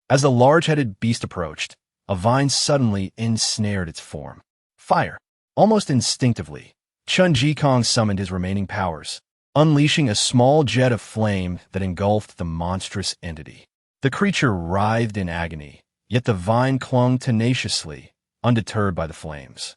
as the large-headed beast approached, a vine suddenly ensnared its form. Fire. Almost instinctively, Chun Jikong summoned his remaining powers, unleashing a small jet of flame that engulfed the monstrous entity. The creature writhed in agony, yet the vine clung tenaciously, undeterred by the flames,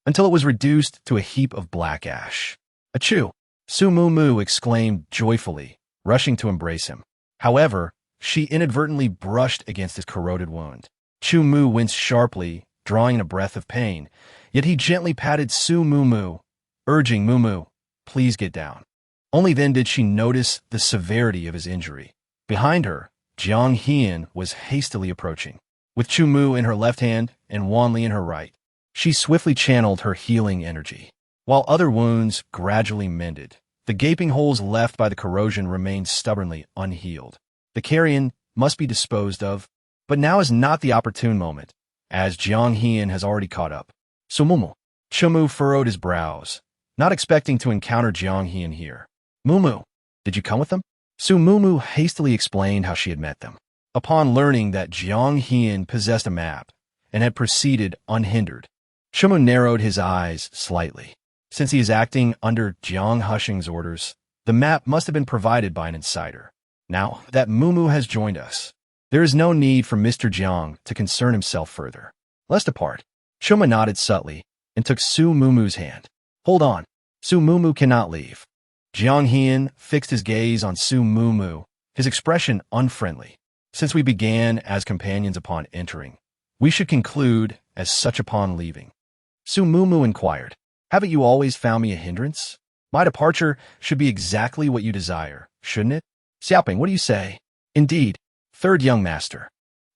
until it was reduced to a heap of black ash. Achoo! Su Mu Mu exclaimed joyfully, rushing to embrace him. However, she inadvertently brushed against his corroded wound. Chu Mu winced sharply, drawing in a breath of pain, yet he gently patted Su Mu Mu, urging Mu Mu, please get down. Only then did she notice the severity of his injury. Behind her, Jiang Hian was hastily approaching. With Chu Mu in her left hand and Wan Li in her right, she swiftly channeled her healing energy. While other wounds gradually mended, the gaping holes left by the corrosion remained stubbornly unhealed. The carrion must be disposed of, but now is not the opportune moment, as Jiang Hian has already caught up. So Mumu. Chumu furrowed his brows, not expecting to encounter Jiang Hian here. Mumu, did you come with them? Su Mumu hastily explained how she had met them. Upon learning that Jiang Hian possessed a map and had proceeded unhindered, Chumu narrowed his eyes slightly. Since he is acting under Jiang Hushing's orders, the map must have been provided by an insider. Now that Mumu has joined us, there is no need for Mr. Jiang to concern himself further. Let's depart. Chuma nodded subtly and took Su Mumu's hand. Hold on. Su Mumu cannot leave. Jiang Hian fixed his gaze on Su Mumu, his expression unfriendly. Since we began as companions upon entering, we should conclude as such upon leaving. Su Mumu inquired, haven't you always found me a hindrance? My departure should be exactly what you desire, shouldn't it? Xiaoping, what do you say? Indeed, third young master.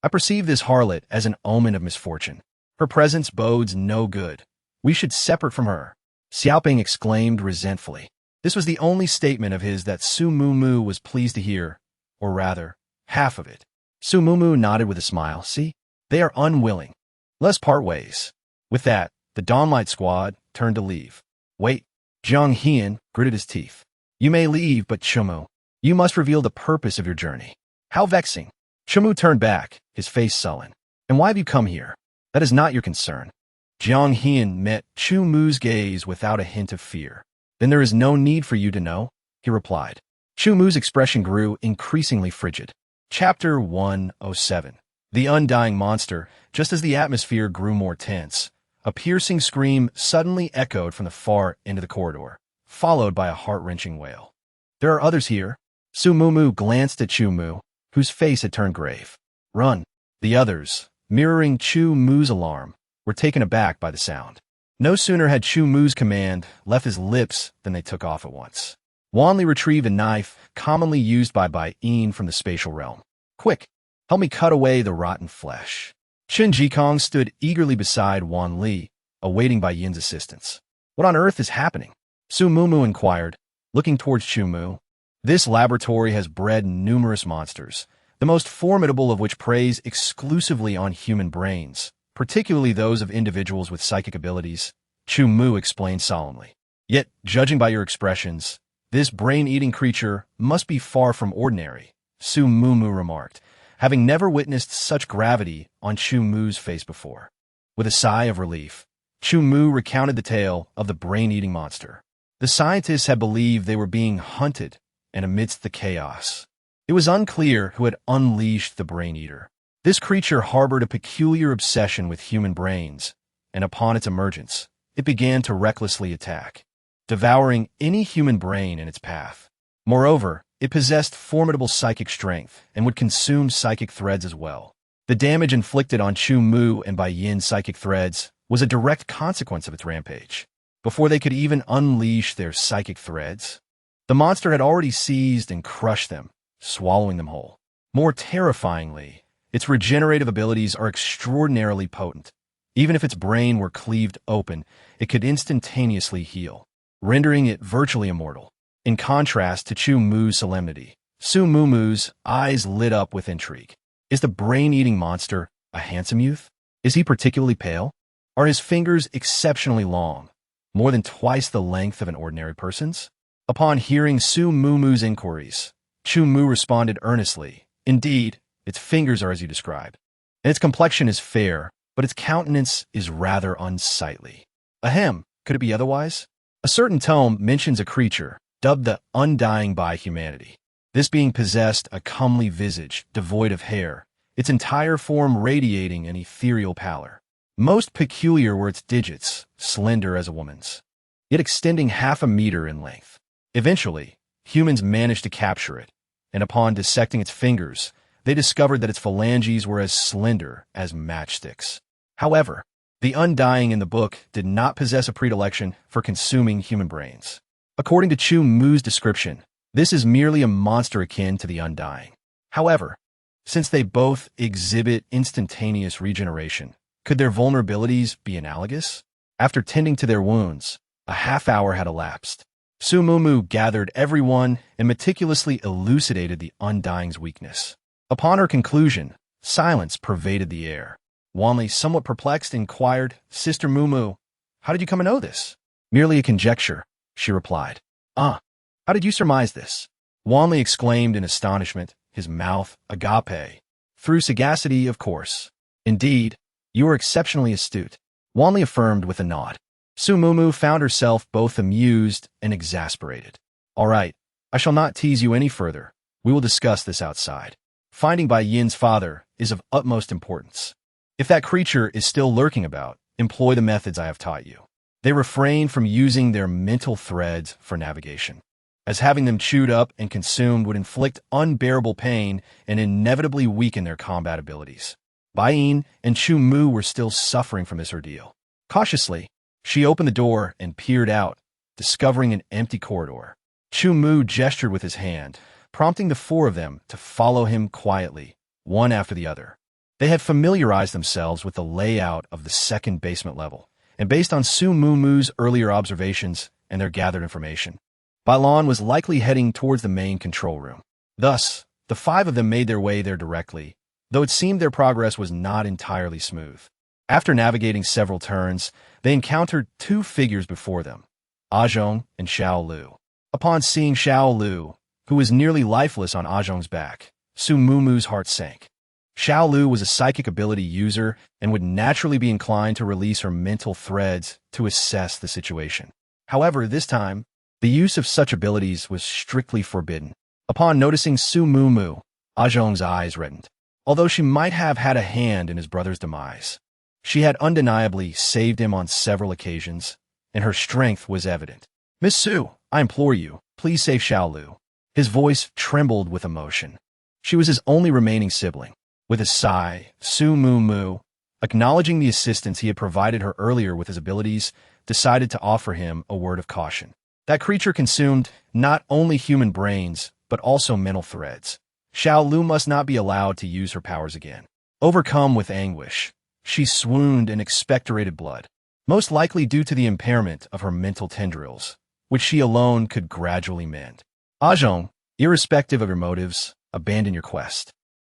I perceive this harlot as an omen of misfortune. Her presence bodes no good. We should separate from her. Xiaoping exclaimed resentfully. This was the only statement of his that Su Mumu was pleased to hear, or rather, half of it. Su Mumu nodded with a smile. See, they are unwilling. Let's part ways. With that, the Dawnlight Squad turned to leave. Wait, Jiang Hian gritted his teeth. You may leave, but Chumu, you must reveal the purpose of your journey. How vexing. Chumu turned back, his face sullen. And why have you come here? That is not your concern. Jiang Hian met Chu Mu's gaze without a hint of fear. Then there is no need for you to know, he replied. Chu Mu's expression grew increasingly frigid. Chapter 107. The Undying Monster. Just as the atmosphere grew more tense, a piercing scream suddenly echoed from the far end of the corridor, followed by a heart-wrenching wail. There are others here. Su Mumu glanced at Chu Mu, whose face had turned grave. Run. The others, mirroring Chu Mu's alarm, were taken aback by the sound. No sooner had Chu Mu's command left his lips than they took off at once. Wan Li retrieved a knife commonly used by Bai Yin from the spatial realm. Quick, help me cut away the rotten flesh. Chun Jikong stood eagerly beside Wan Li, awaiting Bai Yin's assistance. What on earth is happening? Su Mumu inquired, looking towards Chu Mu. This laboratory has bred numerous monsters, the most formidable of which preys exclusively on human brains, particularly those of individuals with psychic abilities, Chu Mu explained solemnly. Yet, judging by your expressions, this brain-eating creature must be far from ordinary, Su Mumu remarked, having never witnessed such gravity on Chu Mu's face before. With a sigh of relief, Chu Mu recounted the tale of the brain-eating monster. The scientists had believed they were being hunted, and amidst the chaos, it was unclear who had unleashed the brain-eater. This creature harbored a peculiar obsession with human brains, and upon its emergence, it began to recklessly attack, devouring any human brain in its path. Moreover, it possessed formidable psychic strength and would consume psychic threads as well. The damage inflicted on Chu Mu and Bai Yin's psychic threads was a direct consequence of its rampage. Before they could even unleash their psychic threads, the monster had already seized and crushed them, swallowing them whole. More terrifyingly, its regenerative abilities are extraordinarily potent. Even if its brain were cleaved open, it could instantaneously heal, rendering it virtually immortal. In contrast to Chu Mu's solemnity, Su Mumu's eyes lit up with intrigue. Is the brain-eating monster a handsome youth? Is he particularly pale? Are his fingers exceptionally long, more than twice the length of an ordinary person's? Upon hearing Su Mumu's inquiries, Chu Mu responded earnestly, "Indeed, its fingers are as you describe, and its complexion is fair, but its countenance is rather unsightly." Ahem, could it be otherwise? A certain tome mentions a creature, dubbed the Undying by humanity. This being possessed a comely visage, devoid of hair, its entire form radiating an ethereal pallor. Most peculiar were its digits, slender as a woman's, yet extending 1/2 meter in length. Eventually, humans managed to capture it, and upon dissecting its fingers, they discovered that its phalanges were as slender as matchsticks. However, the Undying in the book did not possess a predilection for consuming human brains. According to Chu Mu's description, this is merely a monster akin to the Undying. However, since they both exhibit instantaneous regeneration, could their vulnerabilities be analogous? After tending to their wounds, a half-hour had elapsed. Su Mumu gathered everyone and meticulously elucidated the Undying's weakness. Upon her conclusion, silence pervaded the air. Wanli, somewhat perplexed, inquired, "Sister Mumu, how did you come to know this?" "Merely a conjecture," she replied. "Ah, how did you surmise this?" Wanli exclaimed in astonishment, his mouth agape. "Through sagacity, of course." "Indeed, you are exceptionally astute," Wanli affirmed with a nod. Su Mumu found herself both amused and exasperated. "All right, I shall not tease you any further. We will discuss this outside. Finding Bai Yin's father is of utmost importance. If that creature is still lurking about, employ the methods I have taught you. They refrain from using their mental threads for navigation, as having them chewed up and consumed would inflict unbearable pain and inevitably weaken their combat abilities." Bai Yin and Chu Mu were still suffering from this ordeal. Cautiously, she opened the door and peered out, discovering an empty corridor. Chu Mu gestured with his hand, prompting the 4 of them to follow him quietly, one after the other. They had familiarized themselves with the layout of the second basement level, and based on Su Mumu's earlier observations and their gathered information, Bailan was likely heading towards the main control room. Thus, the 5 of them made their way there directly, though it seemed their progress was not entirely smooth. After navigating several turns, they encountered 2 figures before them, Zhong and Xiao Lu. Upon seeing Xiao Lu, who was nearly lifeless on Zhong's back, Su Mumu's heart sank. Xiao Lu was a psychic ability user and would naturally be inclined to release her mental threads to assess the situation. However, this time, the use of such abilities was strictly forbidden. Upon noticing Su Mumu, Zhong's eyes reddened. Although she might have had a hand in his brother's demise, she had undeniably saved him on several occasions, and her strength was evident. "Miss Su, I implore you, please save Xiao Lu." His voice trembled with emotion. She was his only remaining sibling. With a sigh, Su Mumu, acknowledging the assistance he had provided her earlier with his abilities, decided to offer him a word of caution. That creature consumed not only human brains, but also mental threads. Xiao Lu must not be allowed to use her powers again. Overcome with anguish, she swooned and expectorated blood, most likely due to the impairment of her mental tendrils, which she alone could gradually mend. Zhong, irrespective of your motives, abandon your quest,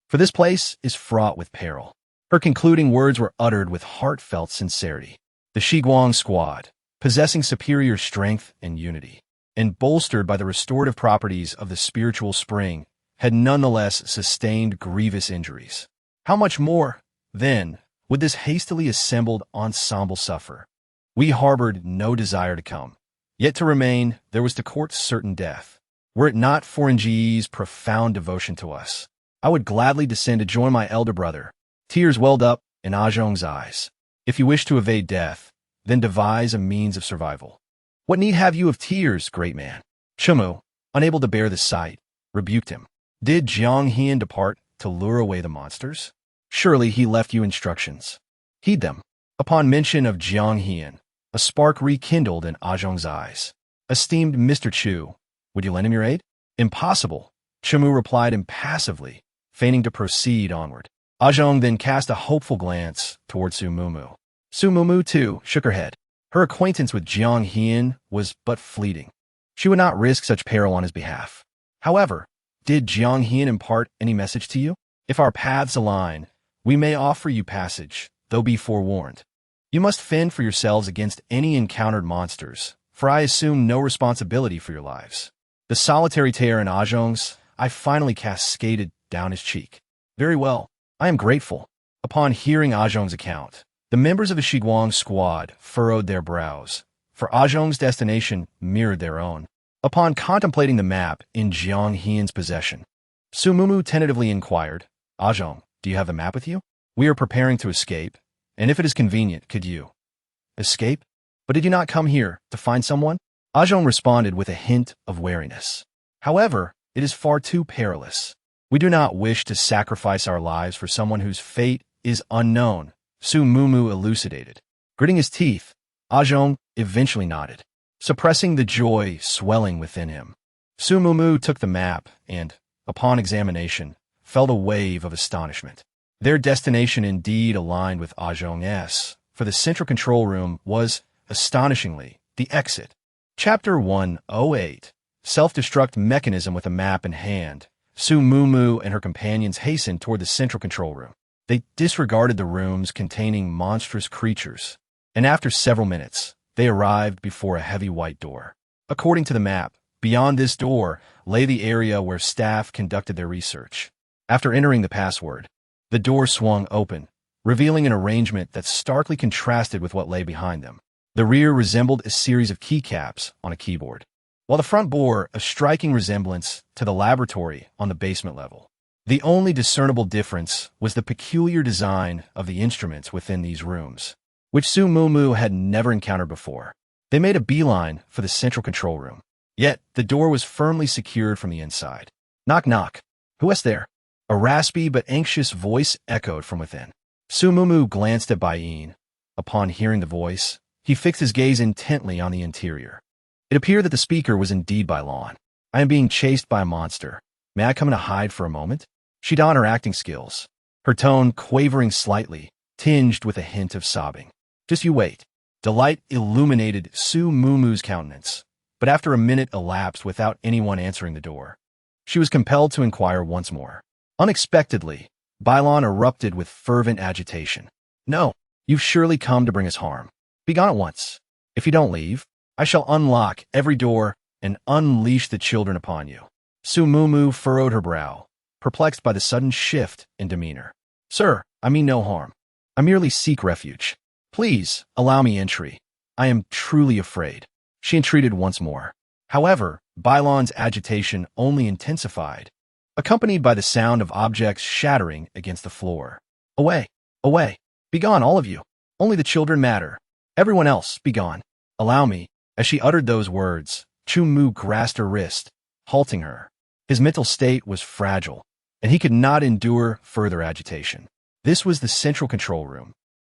for this place is fraught with peril. Her concluding words were uttered with heartfelt sincerity. The Shiguang squad, possessing superior strength and unity, and bolstered by the restorative properties of the spiritual spring, had nonetheless sustained grievous injuries. How much more, then, would this hastily assembled ensemble suffer? We harbored no desire to come, yet to remain there was to court certain death. Were it not for Nji's profound devotion to us, I would gladly descend to join my elder brother. Tears welled up in Zhong's eyes. If you wish to evade death, then devise a means of survival. What need have you of tears, great man? Chumu, unable to bear the sight, rebuked him. Did Jiang Hian depart to lure away the monsters? Surely he left you instructions. Heed them. Upon mention of Jiang Hian, a spark rekindled in Zhong's eyes. Esteemed Mr. Chu, would you lend him your aid? Impossible, Chumu replied impassively, feigning to proceed onward. Zhong then cast a hopeful glance toward Su Mumu. Su Mumu, too, shook her head. Her acquaintance with Jiang Hian was but fleeting. She would not risk such peril on his behalf. However, did Jiang Hian impart any message to you? If our paths align, we may offer you passage, though be forewarned. You must fend for yourselves against any encountered monsters, for I assume no responsibility for your lives. The solitary tear in Ajong's, I finally cascaded down his cheek. Very well, I am grateful. Upon hearing Ajong's account, the members of the Shiguang squad furrowed their brows, for Ajong's destination mirrored their own. Upon contemplating the map in Jiang Hian's possession, Su Mumu tentatively inquired, Ajong, do you have the map with you? We are preparing to escape, and if it is convenient, could you escape? But did you not come here to find someone? Ajong responded with a hint of wariness. However, it is far too perilous. We do not wish to sacrifice our lives for someone whose fate is unknown, Su Mumu elucidated. Gritting his teeth, Ajong eventually nodded, suppressing the joy swelling within him. Su Mumu took the map and, upon examination, felt a wave of astonishment. Their destination indeed aligned with Ajong's, for the central control room was, astonishingly, the exit. Chapter 108, Self-Destruct Mechanism. With a map in hand, Su Mumu and her companions hastened toward the central control room. They disregarded the rooms containing monstrous creatures, and after several minutes, they arrived before a heavy white door. According to the map, beyond this door lay the area where staff conducted their research. After entering the password, the door swung open, revealing an arrangement that starkly contrasted with what lay behind them. The rear resembled a series of keycaps on a keyboard, while the front bore a striking resemblance to the laboratory on the basement level. The only discernible difference was the peculiar design of the instruments within these rooms, which Su Mumu had never encountered before. They made a beeline for the central control room. Yet, the door was firmly secured from the inside. Knock knock. Who is there? A raspy but anxious voice echoed from within. Su Mumu glanced at Bai Yin. Upon hearing the voice, he fixed his gaze intently on the interior. It appeared that the speaker was indeed Bai Lan. I am being chased by a monster. May I come in to hide for a moment? She donned her acting skills, her tone quavering slightly, tinged with a hint of sobbing. Just you wait. Delight illuminated Su Mumu's countenance, but after a minute elapsed without anyone answering the door, she was compelled to inquire once more. Unexpectedly, Bai Lan erupted with fervent agitation. No, you've surely come to bring us harm. Be gone at once. If you don't leave, I shall unlock every door and unleash the children upon you. Su Mumu furrowed her brow, perplexed by the sudden shift in demeanor. Sir, I mean no harm. I merely seek refuge. Please, allow me entry. I am truly afraid. She entreated once more. However, Bai Lan's agitation only intensified, accompanied by the sound of objects shattering against the floor. Away, away, be gone, all of you. Only the children matter. Everyone else, be gone. Allow me. As she uttered those words, Chu Mu grasped her wrist, halting her. His mental state was fragile, and he could not endure further agitation. This was the central control room,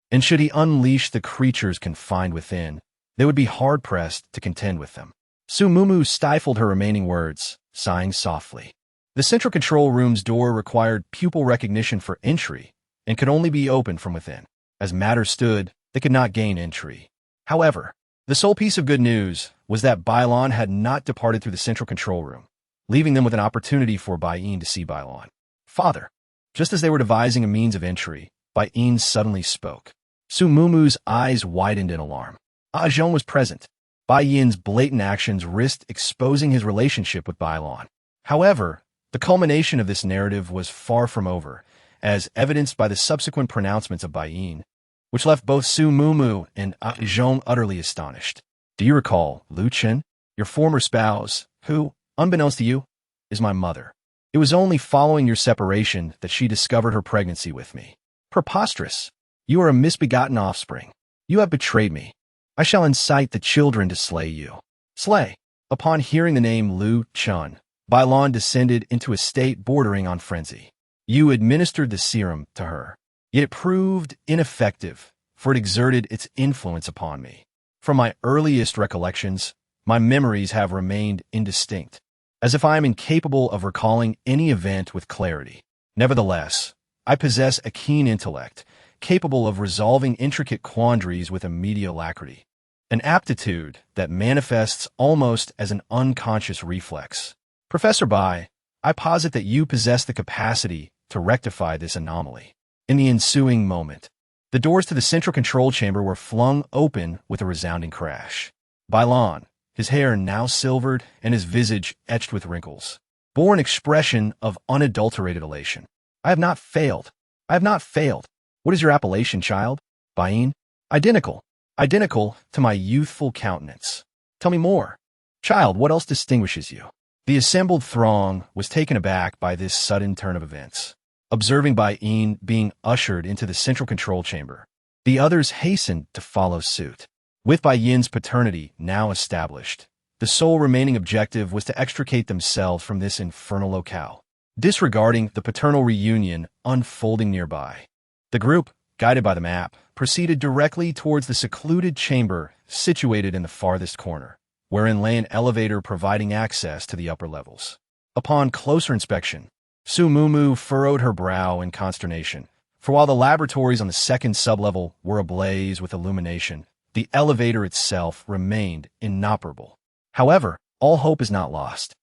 and should he unleash the creatures confined within, they would be hard-pressed to contend with them. Su Mumu stifled her remaining words, sighing softly. The central control room's door required pupil recognition for entry and could only be opened from within. As matters stood, they could not gain entry. However, the sole piece of good news was that Bai Lan had not departed through the central control room, leaving them with an opportunity for Bai Yin to see Bai Lan. Father. Just as they were devising a means of entry, Bai Yin suddenly spoke. Su Mumu's eyes widened in alarm. Ajong was present. Bai Yin's blatant actions risked exposing his relationship with Bai Lan. However, the culmination of this narrative was far from over, as evidenced by the subsequent pronouncements of Bai Yin, which left both Su Mumu and Ajong utterly astonished. Do you recall Lu Chen, your former spouse, who, unbeknownst to you, is my mother? It was only following your separation that she discovered her pregnancy with me. Preposterous! You are a misbegotten offspring. You have betrayed me. I shall incite the children to slay you. Slay! Upon hearing the name Lu Chen, Bai Lan descended into a state bordering on frenzy. You administered the serum to her, yet it proved ineffective, for it exerted its influence upon me. From my earliest recollections, my memories have remained indistinct, as if I am incapable of recalling any event with clarity. Nevertheless, I possess a keen intellect, capable of resolving intricate quandaries with immediate alacrity, an aptitude that manifests almost as an unconscious reflex. Professor Bai, I posit that you possess the capacity to rectify this anomaly. In the ensuing moment, the doors to the central control chamber were flung open with a resounding crash. Bai Lan, his hair now silvered and his visage etched with wrinkles, bore an expression of unadulterated elation. I have not failed. I have not failed. What is your appellation, child? Bain? Identical. Identical to my youthful countenance. Tell me more. Child, what else distinguishes you? The assembled throng was taken aback by this sudden turn of events. Observing Bain being ushered into the central control chamber, the others hastened to follow suit. With Bain's paternity now established, the sole remaining objective was to extricate themselves from this infernal locale, disregarding the paternal reunion unfolding nearby. The group, guided by the map, proceeded directly towards the secluded chamber situated in the farthest corner, wherein lay an elevator providing access to the upper levels. Upon closer inspection, Su Mumu furrowed her brow in consternation, for while the laboratories on the second sublevel were ablaze with illumination, the elevator itself remained inoperable. However, all hope is not lost.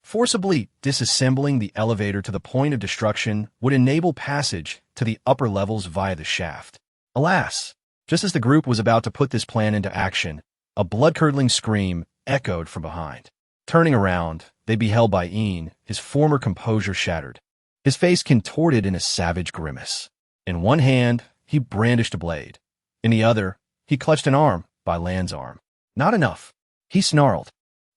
Forcibly disassembling the elevator to the point of destruction would enable passage to the upper levels via the shaft. Alas, just as the group was about to put this plan into action, a blood-curdling scream echoed from behind. Turning around, they beheld Bain, his former composure shattered, his face contorted in a savage grimace. In one hand, he brandished a blade. In the other, he clutched an arm, Bailan's arm. Not enough, he snarled,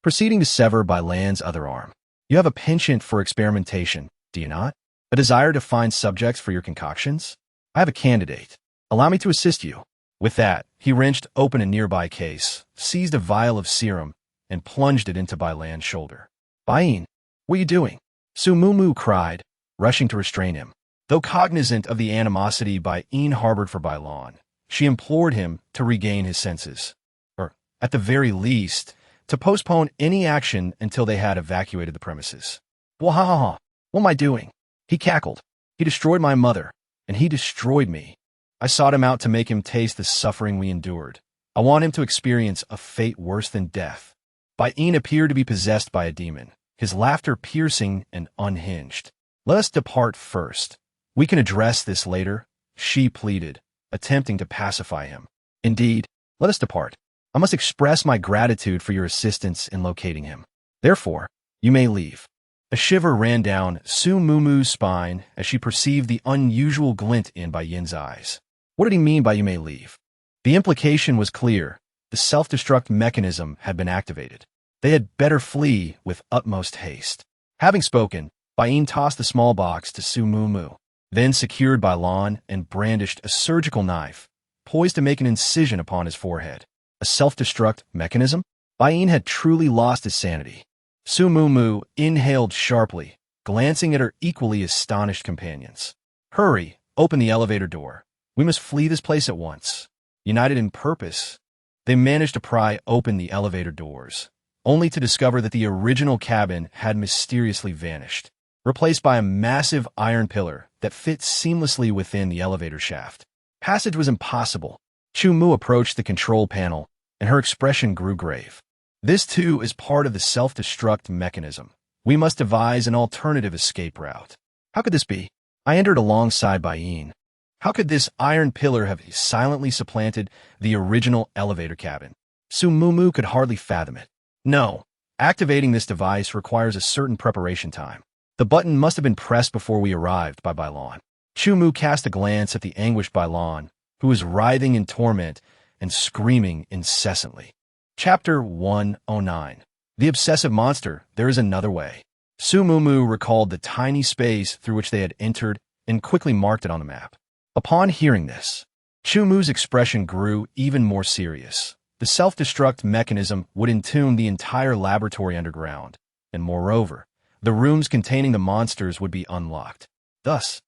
proceeding to sever Bailan's other arm. You have a penchant for experimentation, do you not? A desire to find subjects for your concoctions? I have a candidate. Allow me to assist you. With that, he wrenched open a nearby case, seized a vial of serum, and plunged it into Bailan's shoulder. Bain, what are you doing? Su Mumu cried, rushing to restrain him. Though cognizant of the animosity Bain harbored for Bailan, she implored him to regain his senses, or, at the very least, to postpone any action until they had evacuated the premises. Wahaha, what am I doing? He cackled. He destroyed my mother, and he destroyed me. I sought him out to make him taste the suffering we endured. I want him to experience a fate worse than death. Bain appeared to be possessed by a demon, his laughter piercing and unhinged. Let us depart first. We can address this later, she pleaded, attempting to pacify him. Indeed, let us depart. I must express my gratitude for your assistance in locating him. Therefore, you may leave. A shiver ran down Su Mumu's spine as she perceived the unusual glint in Bain's eyes. What did he mean by you may leave? The implication was clear. The self-destruct mechanism had been activated. They had better flee with utmost haste. Having spoken, Bain tossed the small box to Su Mumu, then secured Bailan and brandished a surgical knife, poised to make an incision upon his forehead. A self-destruct mechanism? Bain had truly lost his sanity. Su Mumu inhaled sharply, glancing at her equally astonished companions. Hurry, open the elevator door. We must flee this place at once. United in purpose, they managed to pry open the elevator doors, only to discover that the original cabin had mysteriously vanished, replaced by a massive iron pillar that fit seamlessly within the elevator shaft. Passage was impossible. Chu Mu approached the control panel, and her expression grew grave. This too is part of the self-destruct mechanism. We must devise an alternative escape route. How could this be? I entered alongside Bain. How could this iron pillar have silently supplanted the original elevator cabin? Su Mumu could hardly fathom it. No, activating this device requires a certain preparation time. The button must have been pressed before we arrived by Bailan. Chu Mu cast a glance at the anguished Bailan, who was writhing in torment and screaming incessantly. Chapter 109. The Obsessive Monster, There is Another Way. Su Mumu recalled the tiny space through which they had entered and quickly marked it on the map. Upon hearing this, Chu Mu's expression grew even more serious. The self-destruct mechanism would entomb the entire laboratory underground, and moreover, the rooms containing the monsters would be unlocked. Thus,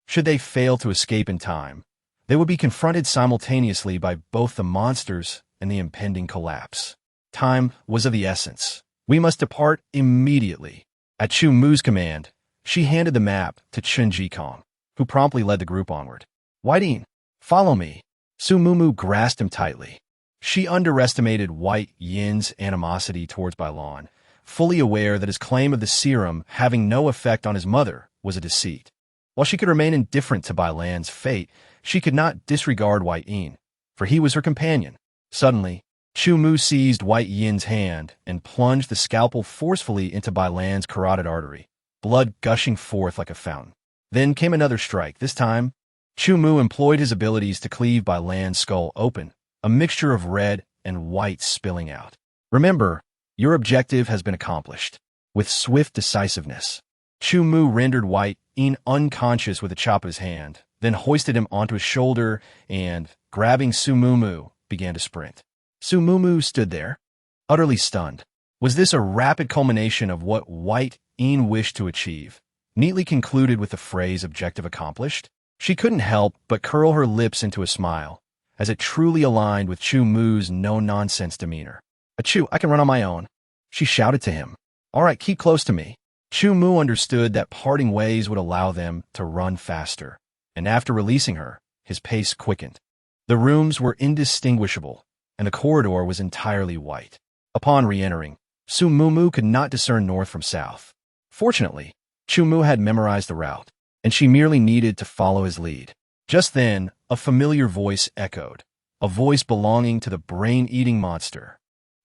should they fail to escape in time, they would be confronted simultaneously by both the monsters and the impending collapse. Time was of the essence. We must depart immediately. At Chu Mu's command, she handed the map to Chen Jikong, who promptly led the group onward. Whiting, follow me. Su Mumu grasped him tightly. She underestimated White Yin's animosity towards Bailan, fully aware that his claim of the serum having no effect on his mother was a deceit. While she could remain indifferent to Bailan's fate, she could not disregard White Yin, for he was her companion. Suddenly, Chu Mu seized White Yin's hand and plunged the scalpel forcefully into Bai Lan's carotid artery, blood gushing forth like a fountain. Then came another strike. This time, Chu Mu employed his abilities to cleave Bai Lan's skull open, a mixture of red and white spilling out. Remember, your objective has been accomplished. With swift decisiveness, Chu Mu rendered White Yin unconscious with a chop of his hand, then hoisted him onto his shoulder and, grabbing Su Mumu, began to sprint. Su Mumu stood there, utterly stunned. Was this a rapid culmination of what White Yin wished to achieve, neatly concluded with the phrase objective accomplished? She couldn't help but curl her lips into a smile, as it truly aligned with Chu Mu's no-nonsense demeanor. "Chu, I can run on my own," she shouted to him. "All right, keep close to me." Chu Mu understood that parting ways would allow them to run faster, and after releasing her, his pace quickened. The rooms were indistinguishable, and the corridor was entirely white. Upon re-entering, Su Mumu could not discern north from south. Fortunately, Chu Mu had memorized the route, and she merely needed to follow his lead. Just then, a familiar voice echoed, a voice belonging to the brain-eating monster.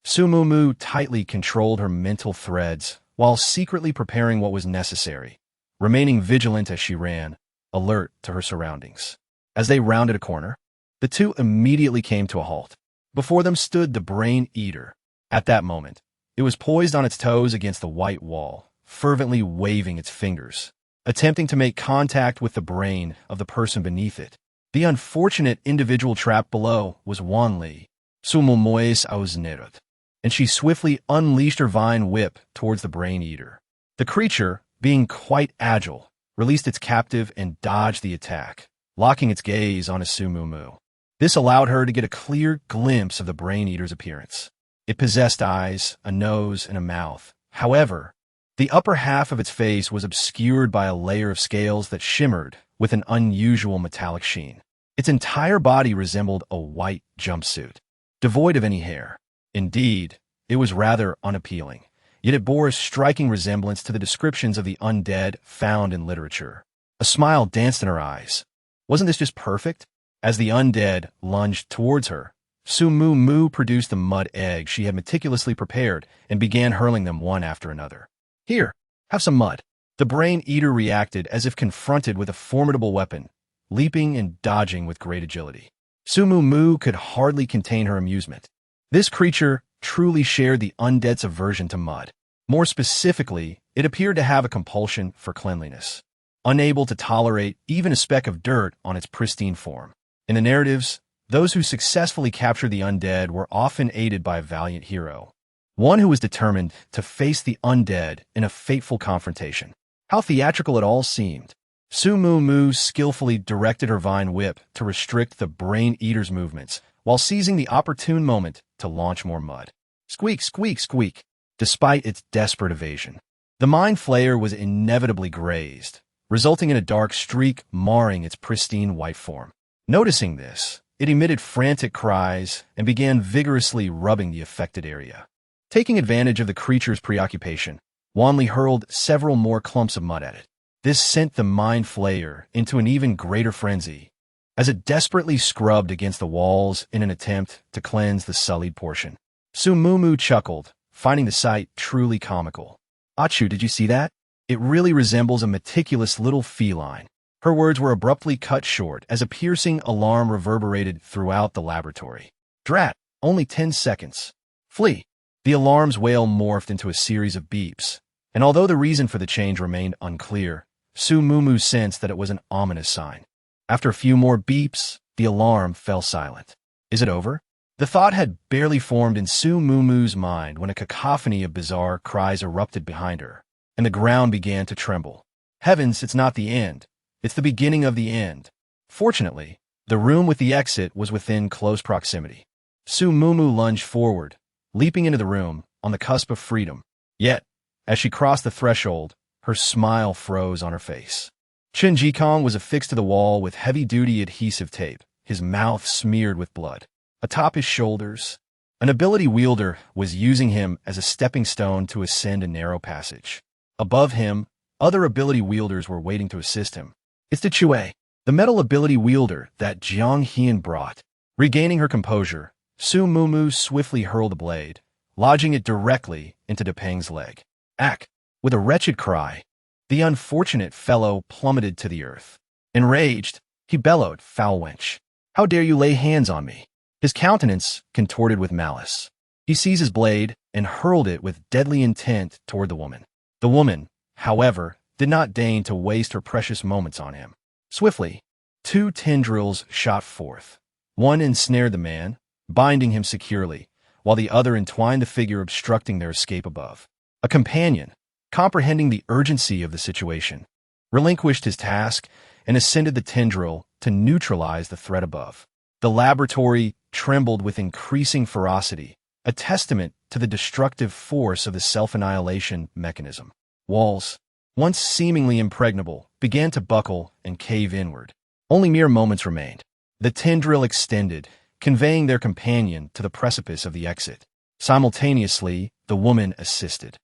Su Mumu tightly controlled her mental threads while secretly preparing what was necessary, remaining vigilant as she ran, alert to her surroundings. As they rounded a corner, the two immediately came to a halt. Before them stood the Brain Eater. At that moment, it was poised on its toes against the white wall, fervently waving its fingers, attempting to make contact with the brain of the person beneath it. The unfortunate individual trapped below was Wan Li, Sumumoes Ausnerot, and she swiftly unleashed her vine whip towards the Brain Eater. The creature, being quite agile, released its captive and dodged the attack, locking its gaze on Su Mumu. This allowed her to get a clear glimpse of the Brain Eater's appearance. It possessed eyes, a nose, and a mouth. However, the upper half of its face was obscured by a layer of scales that shimmered with an unusual metallic sheen. Its entire body resembled a white jumpsuit, devoid of any hair. Indeed, it was rather unappealing, yet it bore a striking resemblance to the descriptions of the undead found in literature. A smile danced in her eyes. Wasn't this just perfect? As the undead lunged towards her, Su Mumu produced the mud eggs she had meticulously prepared and began hurling them one after another. "Here, have some mud." The Brain Eater reacted as if confronted with a formidable weapon, leaping and dodging with great agility. Su Mumu could hardly contain her amusement. This creature truly shared the undead's aversion to mud. More specifically, it appeared to have a compulsion for cleanliness, unable to tolerate even a speck of dirt on its pristine form. In the narratives, those who successfully captured the undead were often aided by a valiant hero, one who was determined to face the undead in a fateful confrontation. How theatrical it all seemed. Su Mumu skillfully directed her vine whip to restrict the Brain Eater's movements, while seizing the opportune moment to launch more mud. Squeak, squeak, squeak. Despite its desperate evasion, the Mind Flayer was inevitably grazed, resulting in a dark streak marring its pristine white form. Noticing this, it emitted frantic cries and began vigorously rubbing the affected area. Taking advantage of the creature's preoccupation, Wan Li hurled several more clumps of mud at it. This sent the Mind Flayer into an even greater frenzy, as it desperately scrubbed against the walls in an attempt to cleanse the sullied portion. Su Mumu chuckled, finding the sight truly comical. "Achu, did you see that? It really resembles a meticulous little feline." Her words were abruptly cut short as a piercing alarm reverberated throughout the laboratory. "Drat, only 10 seconds. Flee." The alarm's wail morphed into a series of beeps, and although the reason for the change remained unclear, Su Mumu sensed that it was an ominous sign. After a few more beeps, the alarm fell silent. Is it over? The thought had barely formed in Su Mumu's mind when a cacophony of bizarre cries erupted behind her, and the ground began to tremble. Heavens, it's not the end. It's the beginning of the end. Fortunately, the room with the exit was within close proximity. Su Mumu lunged forward, leaping into the room, on the cusp of freedom. Yet, as she crossed the threshold, her smile froze on her face. Chen Jikong was affixed to the wall with heavy-duty adhesive tape, his mouth smeared with blood. Atop his shoulders, an ability wielder was using him as a stepping stone to ascend a narrow passage. Above him, other ability wielders were waiting to assist him. "It's the Chue, the metal ability wielder that Jiang Hian brought." Regaining her composure, Su Mumu swiftly hurled the blade, lodging it directly into Depeng's leg. Ack! With a wretched cry, the unfortunate fellow plummeted to the earth. Enraged, he bellowed, "Foul wench! How dare you lay hands on me?" His countenance contorted with malice. He seized his blade and hurled it with deadly intent toward the woman. The woman, however, did not deign to waste her precious moments on him. Swiftly, two tendrils shot forth. One ensnared the man, binding him securely, while the other entwined the figure obstructing their escape above. A companion, comprehending the urgency of the situation, relinquished his task and ascended the tendril to neutralize the threat above. The laboratory trembled with increasing ferocity, a testament to the destructive force of the self-annihilation mechanism. Walls, once seemingly impregnable, began to buckle and cave inward. Only mere moments remained. The tendril extended, conveying their companion to the precipice of the exit. Simultaneously, the woman assisted,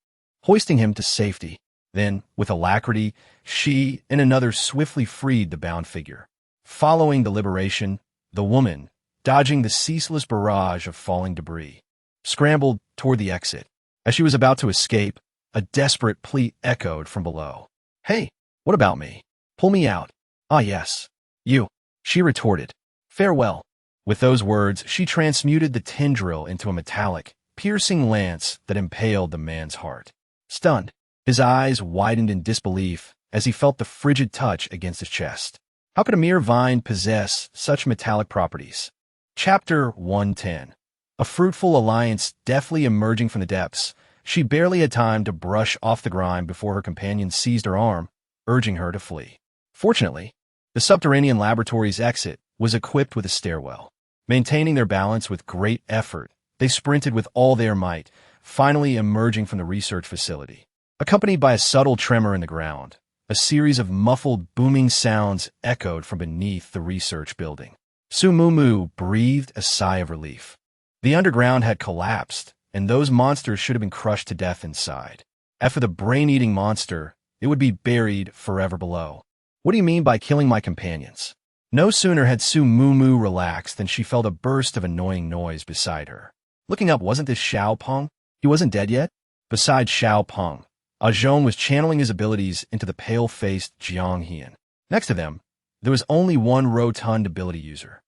hoisting him to safety. Then, with alacrity, she and another swiftly freed the bound figure. Following the liberation, the woman, dodging the ceaseless barrage of falling debris, scrambled toward the exit. As she was about to escape, a desperate plea echoed from below. "Hey, what about me? Pull me out." "Ah, yes. You," she retorted. "Farewell." With those words, she transmuted the tendril into a metallic, piercing lance that impaled the man's heart. Stunned, his eyes widened in disbelief as he felt the frigid touch against his chest. How could a mere vine possess such metallic properties? Chapter 110. A fruitful alliance deftly emerging from the depths, she barely had time to brush off the grime before her companion seized her arm, urging her to flee. Fortunately, the subterranean laboratory's exit was equipped with a stairwell. Maintaining their balance with great effort, they sprinted with all their might, finally emerging from the research facility. Accompanied by a subtle tremor in the ground, a series of muffled, booming sounds echoed from beneath the research building. Su Mumu breathed a sigh of relief. The underground had collapsed, and those monsters should have been crushed to death inside. As for the brain-eating monster, it would be buried forever below. "What do you mean by killing my companions?" No sooner had Su Mumu relaxed than she felt a burst of annoying noise beside her. Looking up, wasn't this Xiao Peng? He wasn't dead yet? Besides Xiao Peng, Zhong was channeling his abilities into the pale-faced Jiang Hian. Next to them, there was only one rotund ability user.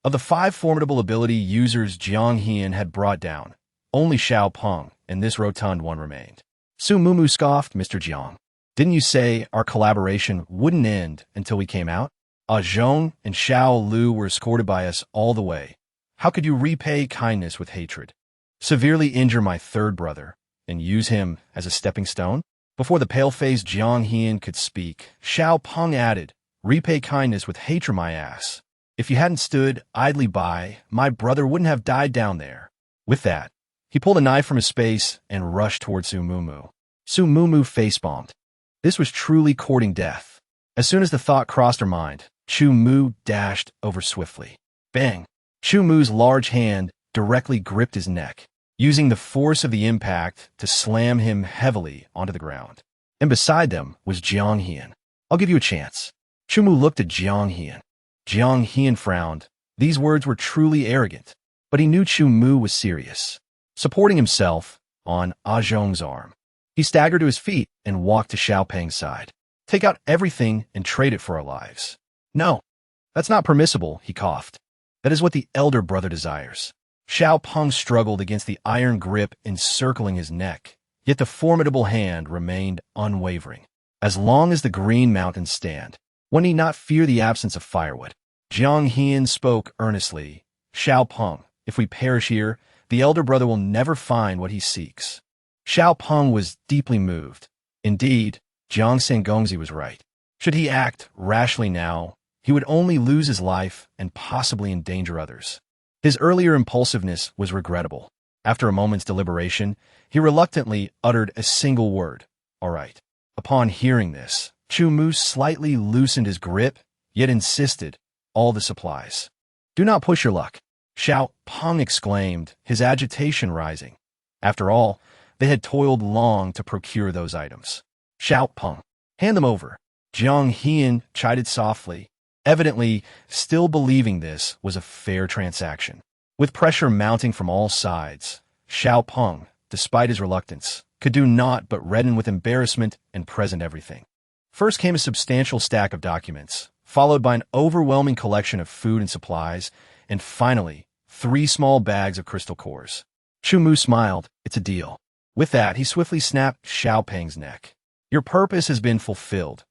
Of the 5 formidable ability users Jiang Hian had brought down, only Xiao Peng and this rotund one remained. Su Mumu scoffed, "Mr. Jiang, didn't you say our collaboration wouldn't end until we came out? Zhong and Xiao Lu were escorted by us all the way. How could you repay kindness with hatred? Severely injure my third brother and use him as a stepping stone?" Before the pale-faced Jiang Hian could speak, Xiao Peng added, "Repay kindness with hatred, my ass. If you hadn't stood idly by, my brother wouldn't have died down there." With that, he pulled a knife from his space and rushed toward Su Mumu. Su Mumu facepalmed. This was truly courting death. As soon as the thought crossed her mind, Chu Mu dashed over swiftly. Bang! Chu Mu's large hand directly gripped his neck, using the force of the impact to slam him heavily onto the ground. And beside them was Jiang Hian. "I'll give you a chance." Chu Mu looked at Jiang Hian. Jiang Hian frowned. These words were truly arrogant, but he knew Chu Mu was serious. Supporting himself on Zhong's arm, he staggered to his feet and walked to Xiao Peng's side. "Take out everything and trade it for our lives." "No, that's not permissible," he coughed. "That is what the elder brother desires." Xiao Peng struggled against the iron grip encircling his neck, yet the formidable hand remained unwavering. As long as the Green Mountains stand, one need not fear the absence of firewood. Jiang Hian spoke earnestly. "Xiao Peng, if we perish here, the elder brother will never find what he seeks." Xiao Peng was deeply moved. Indeed, Jiang Sengongzi was right. Should he act rashly now, he would only lose his life and possibly endanger others. His earlier impulsiveness was regrettable. After a moment's deliberation, he reluctantly uttered a single word, "All right." Upon hearing this, Chu Mu slightly loosened his grip, yet insisted, "All the supplies." "Do not push your luck," Xiao Peng exclaimed, his agitation rising. After all, they had toiled long to procure those items. "Xiao Peng, hand them over." Jiang Hian chided softly, evidently still believing this was a fair transaction. With pressure mounting from all sides, Xiao Peng, despite his reluctance, could do naught but redden with embarrassment and present everything. First came a substantial stack of documents, followed by an overwhelming collection of food and supplies, and finally, 3 small bags of crystal cores. Chu Mu smiled. It's a deal. With that, he swiftly snapped Xiao Peng's neck. Your purpose has been fulfilled.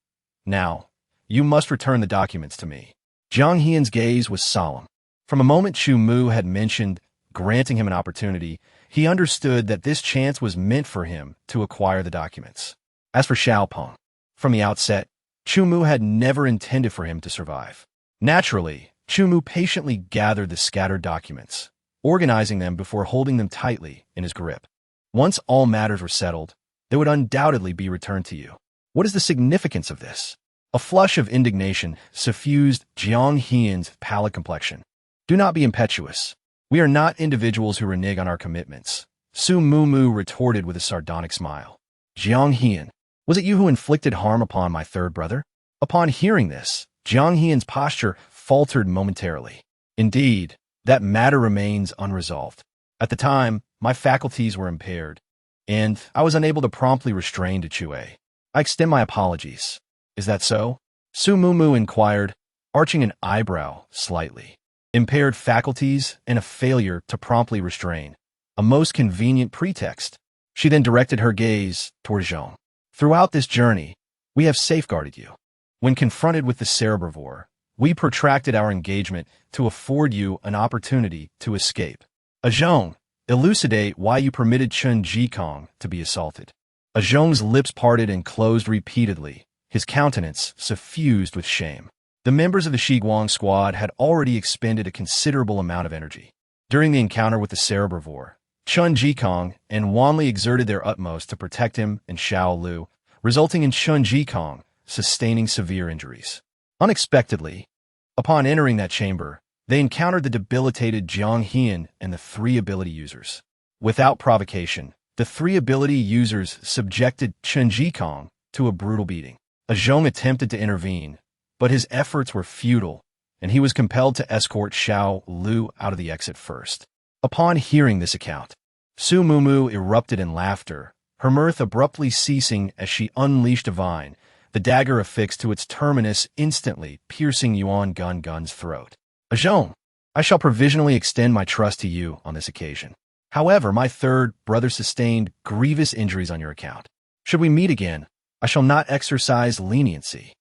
Now, you must return the documents to me. Jiang Hian's gaze was solemn. From a moment Chu Mu had mentioned granting him an opportunity, he understood that this chance was meant for him to acquire the documents. As for Xiao Peng, from the outset, Chu Mu had never intended for him to survive. Naturally, Chu Mu patiently gathered the scattered documents, organizing them before holding them tightly in his grip. Once all matters were settled, they would undoubtedly be returned to you. What is the significance of this? A flush of indignation suffused Jiang Hian's pallid complexion. Do not be impetuous. We are not individuals who renege on our commitments, Su Mumu retorted with a sardonic smile. Jiang Hian, was it you who inflicted harm upon my third brother? Upon hearing this, Jiang Hian's posture faltered momentarily. Indeed, that matter remains unresolved. At the time, my faculties were impaired, and I was unable to promptly restrain Chu. I extend my apologies. Is that so? Su Mumu inquired, arching an eyebrow slightly. Impaired faculties and a failure to promptly restrain. A most convenient pretext. She then directed her gaze toward Zhong. Throughout this journey, we have safeguarded you. When confronted with the cerebrivore, we protracted our engagement to afford you an opportunity to escape. Zhong, elucidate why you permitted Chen Jikong to be assaulted. Zhong's lips parted and closed repeatedly, his countenance suffused with shame. The members of the Shiguang squad had already expended a considerable amount of energy. During the encounter with the cerebrivore, Chen Jikong and Wanli exerted their utmost to protect him and Xiao Lu, resulting in Chen Jikong sustaining severe injuries. Unexpectedly, upon entering that chamber, they encountered the debilitated Jiang Hian and the 3 ability users. Without provocation, the 3 ability users subjected Chen Jikong to a brutal beating. Zhong attempted to intervene, but his efforts were futile, and he was compelled to escort Xiao Lu out of the exit first. Upon hearing this account, Su Mumu erupted in laughter, her mirth abruptly ceasing as she unleashed a vine, the dagger affixed to its terminus instantly piercing Yuan Gun's throat. Zhong, I shall provisionally extend my trust to you on this occasion. However, my third brother sustained grievous injuries on your account. Should we meet again, I shall not exercise leniency.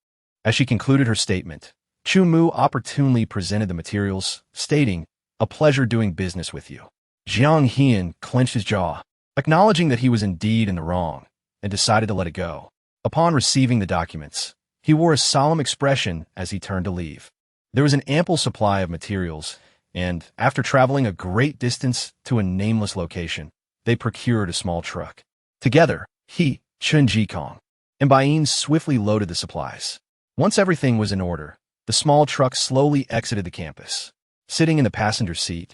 As she concluded her statement, Chu Mu opportunely presented the materials, stating, a pleasure doing business with you. Jiang Hian clenched his jaw, acknowledging that he was indeed in the wrong, and decided to let it go. Upon receiving the documents, he wore a solemn expression as he turned to leave. There was an ample supply of materials, and after traveling a great distance to a nameless location, they procured a small truck. Together, he, Chen Jikong, and Bain swiftly loaded the supplies. Once everything was in order, the small truck slowly exited the campus. Sitting in the passenger seat,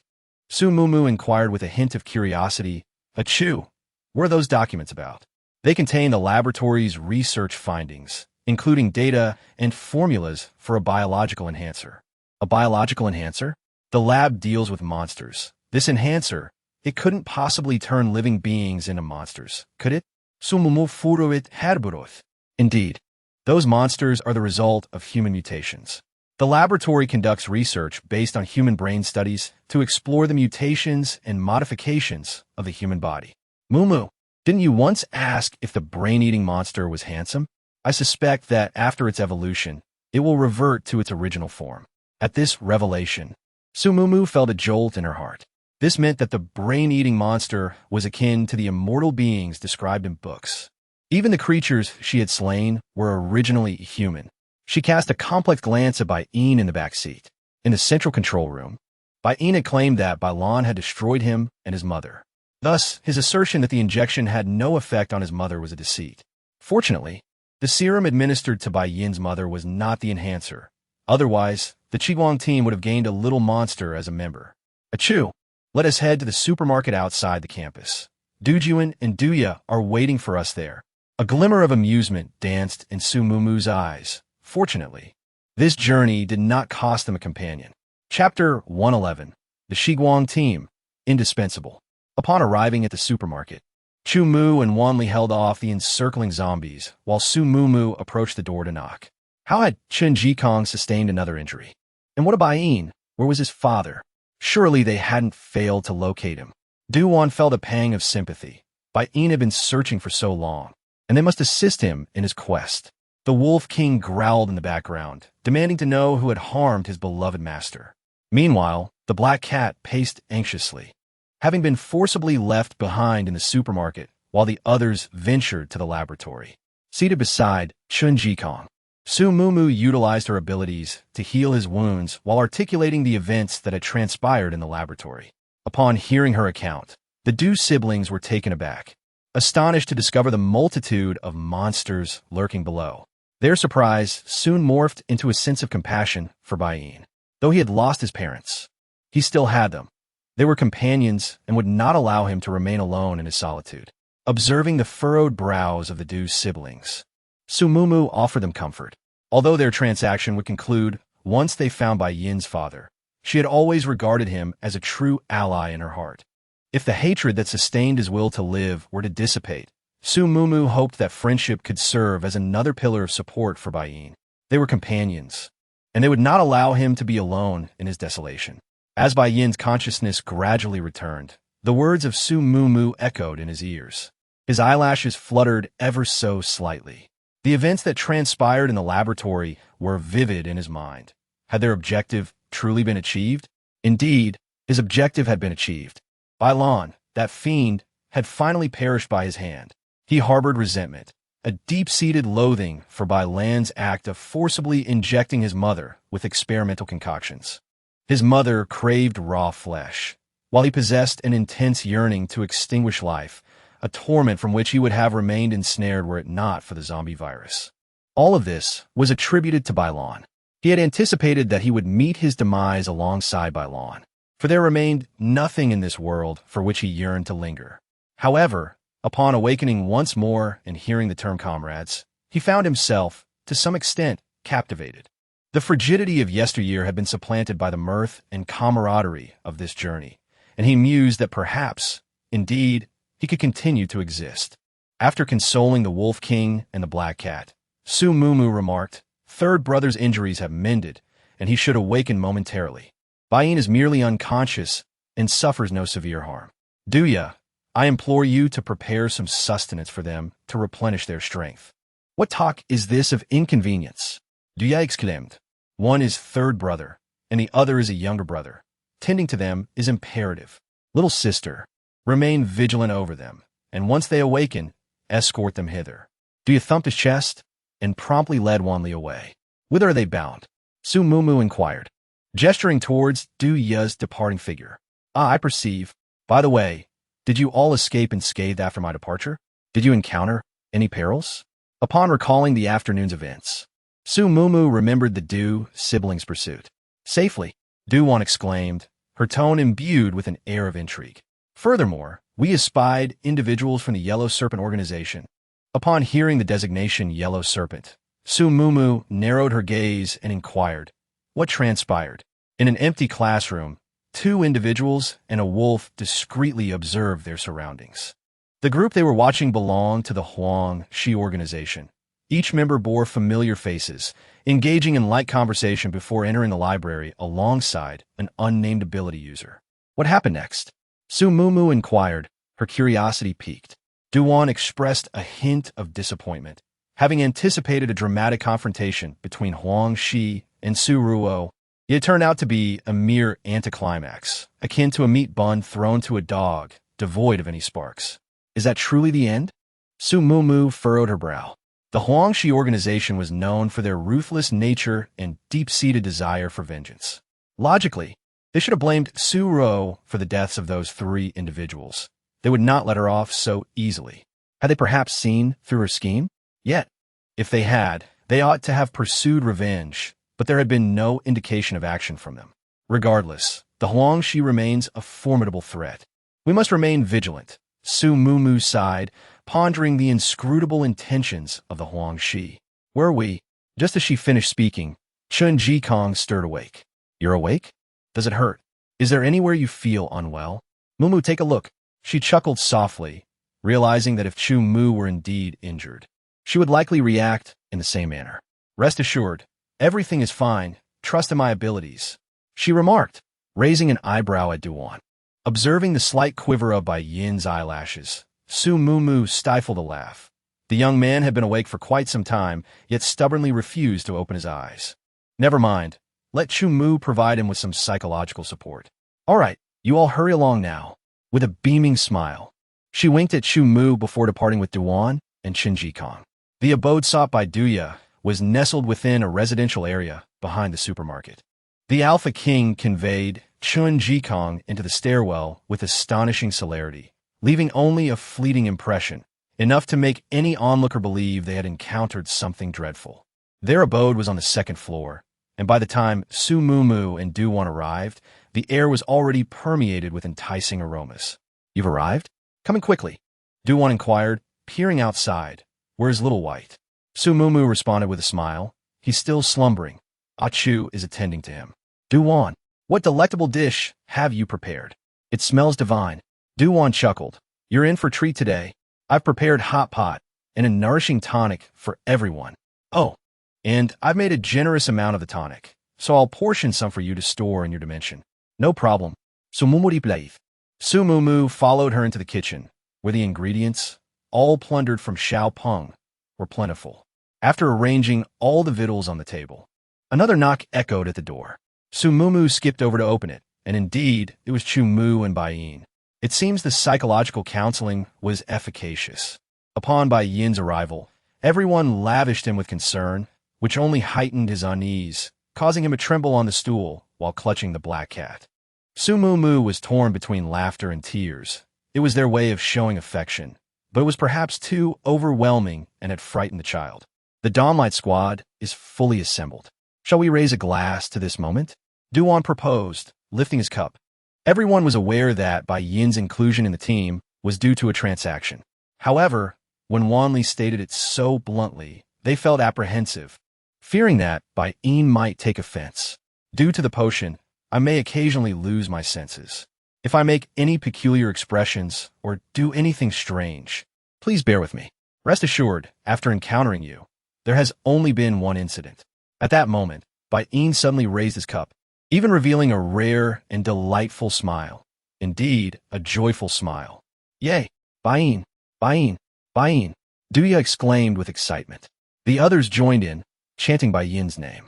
Su Mumu inquired with a hint of curiosity, Chu, what are those documents about? They contain the laboratory's research findings, including data and formulas for a biological enhancer. A biological enhancer? The lab deals with monsters. This enhancer, it couldn't possibly turn living beings into monsters, could it? Su Mumu furuit herburoth. Indeed. Those monsters are the result of human mutations. The laboratory conducts research based on human brain studies to explore the mutations and modifications of the human body. Mumu, didn't you once ask if the brain-eating monster was handsome? I suspect that after its evolution, it will revert to its original form. At this revelation, Su Mumu felt a jolt in her heart. This meant that the brain-eating monster was akin to the immortal beings described in books. Even the creatures she had slain were originally human. She cast a complex glance at Bai Yin in the back seat. In the central control room, Bai Yin had claimed that Bai Lan had destroyed him and his mother. Thus, his assertion that the injection had no effect on his mother was a deceit. Fortunately, the serum administered to Bai Yin's mother was not the enhancer. Otherwise, the Qiguang team would have gained a little monster as a member. Chu, let us head to the supermarket outside the campus. Dujuan and Duya are waiting for us there. A glimmer of amusement danced in Su Mumu's eyes. Fortunately, this journey did not cost them a companion. Chapter 111. The Shiguang team, indispensable. Upon arriving at the supermarket, Chu Mu and Wan Li held off the encircling zombies, while Su Mumu approached the door to knock. How had Chen Jikong sustained another injury? And what of Bai Yin? Where was his father? Surely they hadn't failed to locate him. Du Wan felt a pang of sympathy. Bai Yin had been searching for so long, and they must assist him in his quest. The Wolf King growled in the background, demanding to know who had harmed his beloved master. Meanwhile, the Black Cat paced anxiously, having been forcibly left behind in the supermarket while the others ventured to the laboratory. Seated beside Chen Jikong, Su Mumu utilized her abilities to heal his wounds while articulating the events that had transpired in the laboratory. Upon hearing her account, the Du siblings were taken aback, astonished to discover the multitude of monsters lurking below. Their surprise soon morphed into a sense of compassion for Bai Yin. Though he had lost his parents, he still had them. They were companions and would not allow him to remain alone in his solitude. Observing the furrowed brows of the Du siblings, Su Mumu offered them comfort. Although their transaction would conclude once they found Bai Yin's father, she had always regarded him as a true ally in her heart. If the hatred that sustained his will to live were to dissipate, Su Mumu hoped that friendship could serve as another pillar of support for Bai Yin. They were companions, and they would not allow him to be alone in his desolation. As Bai Yin's consciousness gradually returned, the words of Su Mumu echoed in his ears. His eyelashes fluttered ever so slightly. The events that transpired in the laboratory were vivid in his mind. Had their objective truly been achieved? Indeed, his objective had been achieved. Bai Lan, that fiend, had finally perished by his hand. He harbored resentment, a deep-seated loathing for Bai Lan's act of forcibly injecting his mother with experimental concoctions. His mother craved raw flesh, while he possessed an intense yearning to extinguish life, a torment from which he would have remained ensnared were it not for the zombie virus. All of this was attributed to Bai Lan. He had anticipated that he would meet his demise alongside Bai Lan, for there remained nothing in this world for which he yearned to linger. However, upon awakening once more and hearing the term comrades, he found himself, to some extent, captivated. The frigidity of yesteryear had been supplanted by the mirth and camaraderie of this journey, and he mused that perhaps, indeed, he could continue to exist. After consoling the Wolf King and the Black Cat, Su Mumu remarked, "Third brother's injuries have mended, and he should awaken momentarily. Bai Yin is merely unconscious and suffers no severe harm. Duya, I implore you to prepare some sustenance for them to replenish their strength." "What talk is this of inconvenience?" Duya exclaimed. "One is third brother, and the other is a younger brother. Tending to them is imperative. Little sister, remain vigilant over them, and once they awaken, escort them hither." Duya thumped his chest and promptly led Wan Li away. "Whither are they bound?" Su Mumu inquired, gesturing towards Du Ya's departing figure. "Ah, I perceive. By the way, did you all escape unscathed after my departure? Did you encounter any perils?" Upon recalling the afternoon's events, Su Mumu remembered the Du siblings' pursuit. "Safely," Du Wan exclaimed, her tone imbued with an air of intrigue. "Furthermore, we espied individuals from the Yellow Serpent organization." Upon hearing the designation Yellow Serpent, Su Mumu narrowed her gaze and inquired, "What transpired?" In an empty classroom, two individuals and a wolf discreetly observed their surroundings. The group they were watching belonged to the Huang Shi organization. Each member bore familiar faces, engaging in light conversation before entering the library alongside an unnamed ability user. "What happened next?" Su Mumu inquired, her curiosity piqued. Du Wan expressed a hint of disappointment. Having anticipated a dramatic confrontation between Huang Shi and Su Ruo, it had turned out to be a mere anticlimax, akin to a meat bun thrown to a dog, devoid of any sparks. "Is that truly the end?" Su Mumu furrowed her brow. The Huang Shi organization was known for their ruthless nature and deep-seated desire for vengeance. Logically, they should have blamed Su Ruo for the deaths of those three individuals. They would not let her off so easily. Had they perhaps seen through her scheme? Yet, if they had, they ought to have pursued revenge, but there had been no indication of action from them. Regardless, the Huang Shi remains a formidable threat. We must remain vigilant. Su Mumu sighed, pondering the inscrutable intentions of the Huang Shi. "Were we?" Just as she finished speaking, Chen Jikong stirred awake. "You're awake? Does it hurt?" Is there anywhere you feel unwell? Mumu, take a look. She chuckled softly, realizing that if Chu Mu were indeed injured, she would likely react in the same manner. Rest assured, everything is fine. Trust in my abilities, she remarked, raising an eyebrow at Duan. Observing the slight quiver of Bai Yin's eyelashes, Su Mumu stifled a laugh. The young man had been awake for quite some time, yet stubbornly refused to open his eyes. Never mind. Let Chu Mu provide him with some psychological support. All right, you all hurry along now. With a beaming smile, she winked at Chu Mu before departing with Duan and Qin Jikong. The abode sought by Duya was nestled within a residential area behind the supermarket. The Alpha King conveyed Qin Jikong into the stairwell with astonishing celerity, leaving only a fleeting impression, enough to make any onlooker believe they had encountered something dreadful. Their abode was on the second floor, and by the time Su Mumu and Duan arrived, the air was already permeated with enticing aromas. You've arrived? Coming quickly, Duan inquired, peering outside. Where's Little White? Su Mumu responded with a smile. He's still slumbering. Ah Chu is attending to him. Duan, what delectable dish have you prepared? It smells divine. Duan chuckled. You're in for a treat today. I've prepared hot pot and a nourishing tonic for everyone. Oh, and I've made a generous amount of the tonic, so I'll portion some for you to store in your dimension. No problem. Su Mumu followed her into the kitchen, where the ingredients, all plundered from Xiao Peng, were plentiful. After arranging all the victuals on the table, another knock echoed at the door. Su Mumu skipped over to open it, and indeed, it was Chu Mu and Bai Yin. It seems the psychological counseling was efficacious. Upon Bai Yin's arrival, everyone lavished him with concern, which only heightened his unease, causing him to tremble on the stool while clutching the black cat. Su Mumu was torn between laughter and tears. It was their way of showing affection, but it was perhaps too overwhelming and had frightened the child. The Dawnlight Squad is fully assembled. Shall we raise a glass to this moment? Duan proposed, lifting his cup. Everyone was aware that Bai Yin's inclusion in the team was due to a transaction. However, when Wanli stated it so bluntly, they felt apprehensive, fearing that Bai Yin might take offense. Due to the potion, I may occasionally lose my senses. If I make any peculiar expressions or do anything strange, please bear with me. Rest assured, after encountering you, there has only been one incident. At that moment, Bai Yin suddenly raised his cup, even revealing a rare and delightful smile. Indeed, a joyful smile. Yay! Bai Yin! Bai Yin! Bai Yin! Duya exclaimed with excitement. The others joined in, chanting Bai Yin's name.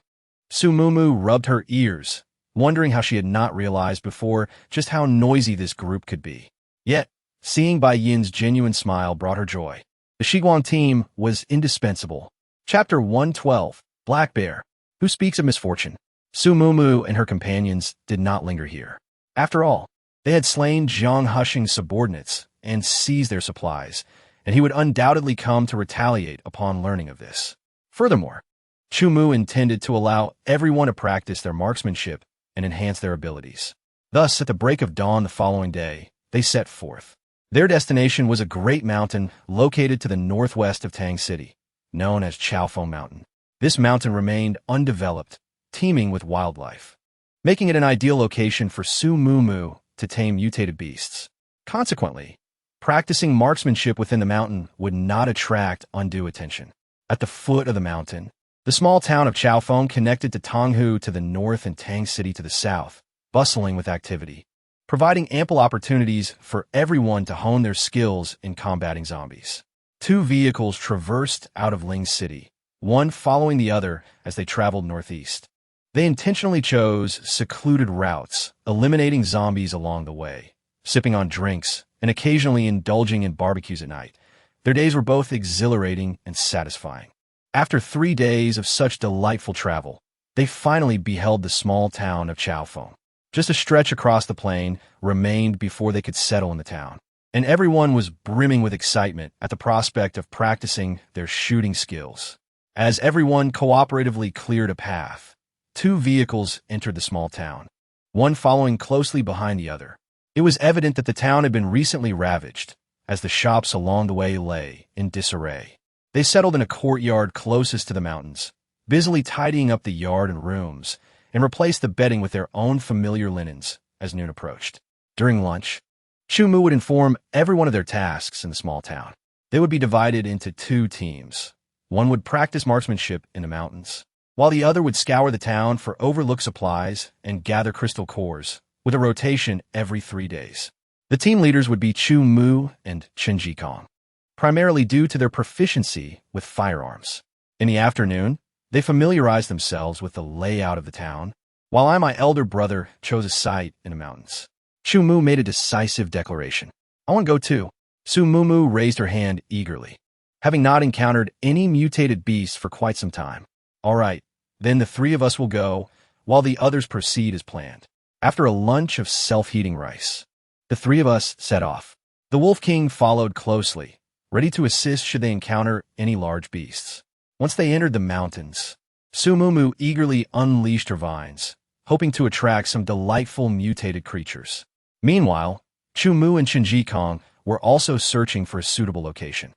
Su Mumu rubbed her ears, wondering how she had not realized before just how noisy this group could be. Yet, seeing Bai Yin's genuine smile brought her joy. The Shiguang team was indispensable. Chapter 112, Black Bear. Who speaks of misfortune? Su Mumu and her companions did not linger here. After all, they had slain Zhang Hushing's subordinates and seized their supplies, and he would undoubtedly come to retaliate upon learning of this. Furthermore, Chu Mu intended to allow everyone to practice their marksmanship and enhance their abilities. Thus, at the break of dawn the following day, they set forth. Their destination was a great mountain located to the northwest of Tang City, known as Chaofeng Mountain. This mountain remained undeveloped, teeming with wildlife, making it an ideal location for Su Mumu to tame mutated beasts. Consequently, practicing marksmanship within the mountain would not attract undue attention. At the foot of the mountain, the small town of Chaofeng connected to Tonghu to the north and Tang City to the south, bustling with activity, providing ample opportunities for everyone to hone their skills in combating zombies. Two vehicles traversed out of Ling City, one following the other as they traveled northeast. They intentionally chose secluded routes, eliminating zombies along the way, sipping on drinks, and occasionally indulging in barbecues at night. Their days were both exhilarating and satisfying. After 3 days of such delightful travel, they finally beheld the small town of Chaofeng. Just a stretch across the plain remained before they could settle in the town, and everyone was brimming with excitement at the prospect of practicing their shooting skills. As everyone cooperatively cleared a path, 2 vehicles entered the small town, one following closely behind the other. It was evident that the town had been recently ravaged, as the shops along the way lay in disarray. They settled in a courtyard closest to the mountains, busily tidying up the yard and rooms, and replaced the bedding with their own familiar linens as noon approached. During lunch, Chu Mu would inform everyone of their tasks in the small town. They would be divided into two teams. One would practice marksmanship in the mountains, while the other would scour the town for overlooked supplies and gather crystal cores, with a rotation every 3 days. The team leaders would be Chu Mu and Chen Jikong, primarily due to their proficiency with firearms. In the afternoon, they familiarized themselves with the layout of the town, while my elder brother chose a site in the mountains. Chu Mu made a decisive declaration. I want to go too. Su Mumu raised her hand eagerly, having not encountered any mutated beasts for quite some time. All right, then the three of us will go, while the others proceed as planned. After a lunch of self-heating rice, the three of us set off. The Wolf King followed closely, ready to assist should they encounter any large beasts. Once they entered the mountains, Su Mumu eagerly unleashed her vines, hoping to attract some delightful mutated creatures. Meanwhile, Chu Mu and Chen Jikong were also searching for a suitable location.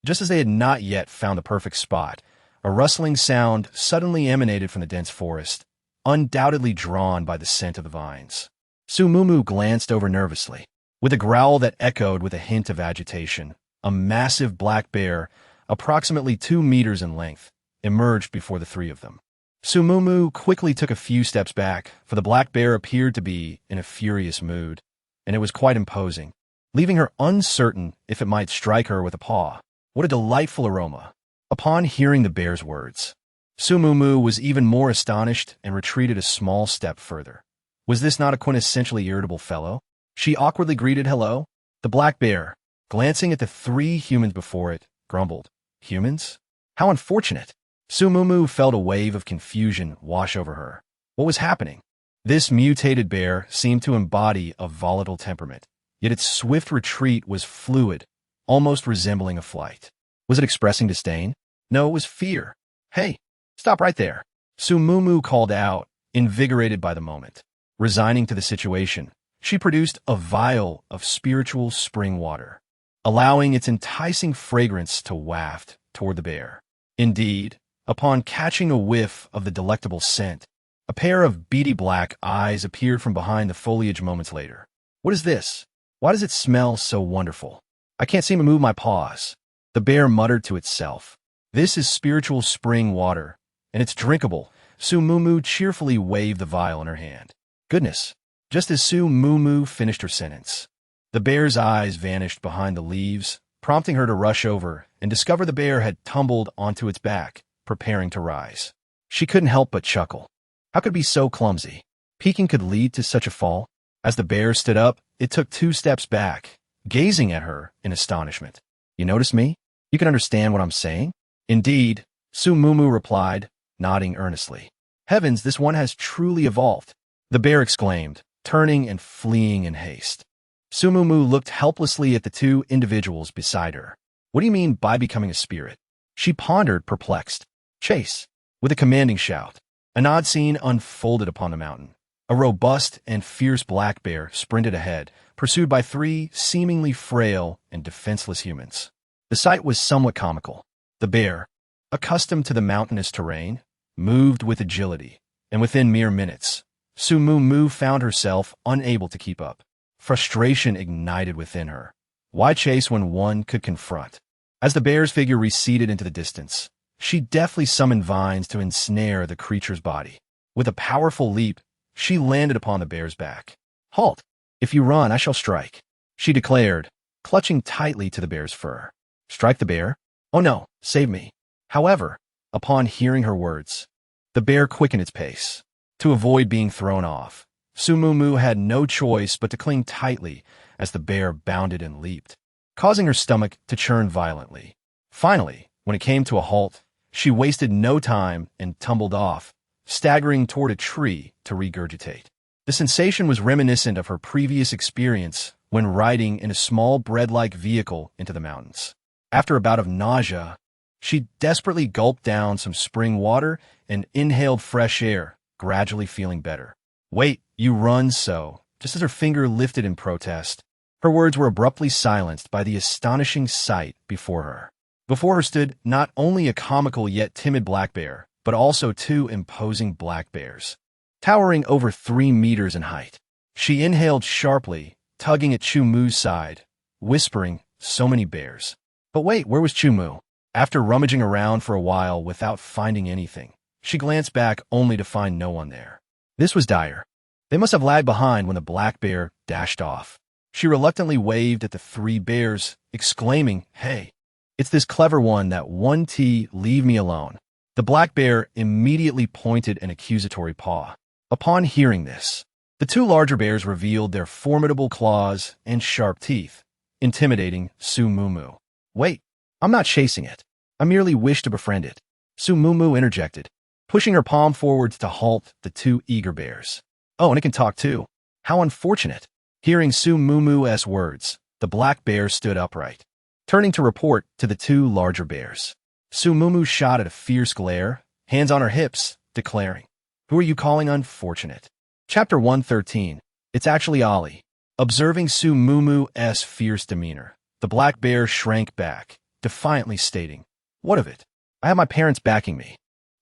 Just as they had not yet found the perfect spot, a rustling sound suddenly emanated from the dense forest, undoubtedly drawn by the scent of the vines. Su Mumu glanced over nervously. With a growl that echoed with a hint of agitation, a massive black bear, approximately 2 meters in length, emerged before the three of them. Su Mumu quickly took a few steps back, for the black bear appeared to be in a furious mood, and it was quite imposing, leaving her uncertain if it might strike her with a paw. What a delightful aroma! Upon hearing the bear's words, Su Mumu was even more astonished and retreated a small step further. Was this not a quintessentially irritable fellow? She awkwardly greeted hello. The black bear, glancing at the 3 humans before it, grumbled. Humans? How unfortunate! Su Mumu felt a wave of confusion wash over her. What was happening? This mutated bear seemed to embody a volatile temperament, yet its swift retreat was fluid, almost resembling a flight. Was it expressing disdain? No, it was fear. Hey, stop right there. Su Mumu called out, invigorated by the moment. Resigning to the situation, she produced a vial of spiritual spring water, allowing its enticing fragrance to waft toward the bear. Indeed, upon catching a whiff of the delectable scent, a pair of beady black eyes appeared from behind the foliage moments later. What is this? Why does it smell so wonderful? I can't seem to move my paws. The bear muttered to itself. This is spiritual spring water, and it's drinkable. Su Mumu cheerfully waved the vial in her hand. Goodness! Just as Su Mumu finished her sentence, the bear's eyes vanished behind the leaves, prompting her to rush over and discover the bear had tumbled onto its back, preparing to rise. She couldn't help but chuckle. How could it be so clumsy? Peeking could lead to such a fall. As the bear stood up, it took 2 steps back, gazing at her in astonishment. You notice me? You can understand what I'm saying? Indeed, Su Mumu replied, nodding earnestly. Heavens, this one has truly evolved. The bear exclaimed, turning and fleeing in haste. Su Mumu looked helplessly at the 2 individuals beside her. What do you mean by becoming a spirit? She pondered, perplexed. Chase! With a commanding shout, an odd scene unfolded upon the mountain. A robust and fierce black bear sprinted ahead, pursued by 3 seemingly frail and defenseless humans. The sight was somewhat comical. The bear, accustomed to the mountainous terrain, moved with agility, and within mere minutes, Su Mumu found herself unable to keep up. Frustration ignited within her. Why chase when one could confront? As the bear's figure receded into the distance, she deftly summoned vines to ensnare the creature's body. With a powerful leap, she landed upon the bear's back. Halt! If you run, I shall strike, she declared, clutching tightly to the bear's fur. Strike the bear? Oh no, save me. However, upon hearing her words, the bear quickened its pace. To avoid being thrown off, Su Mumu had no choice but to cling tightly as the bear bounded and leaped, causing her stomach to churn violently. Finally, when it came to a halt, she wasted no time and tumbled off, staggering toward a tree to regurgitate. The sensation was reminiscent of her previous experience when riding in a small bread-like vehicle into the mountains. After a bout of nausea, she desperately gulped down some spring water and inhaled fresh air, gradually feeling better. Wait, you run so. Just as her finger lifted in protest, her words were abruptly silenced by the astonishing sight before her. Before her stood not only a comical yet timid black bear, but also 2 imposing black bears, towering over 3 meters in height. She inhaled sharply, tugging at Chu Mu's side, whispering, "So many bears." But wait, where was Chu Mu? After rummaging around for a while without finding anything, she glanced back only to find no one there. This was dire. They must have lagged behind when the black bear dashed off. She reluctantly waved at the three bears, exclaiming, "Hey, it's this clever one, that 1T, leave me alone." The black bear immediately pointed an accusatory paw. Upon hearing this, the two larger bears revealed their formidable claws and sharp teeth, intimidating Su Mumu. "Wait, I'm not chasing it. I merely wish to befriend it," Su Mumu interjected, pushing her palm forwards to halt the two eager bears. "Oh, and it can talk too. How unfortunate." Hearing Su Mumu's words, the black bear stood upright, turning to report to the two larger bears. Su Mumu shot at a fierce glare, hands on her hips, declaring, "Who are you calling unfortunate?" Chapter 113. It's actually Ollie. Observing Su Mumu's fierce demeanor, the black bear shrank back, defiantly stating, "What of it? I have my parents backing me.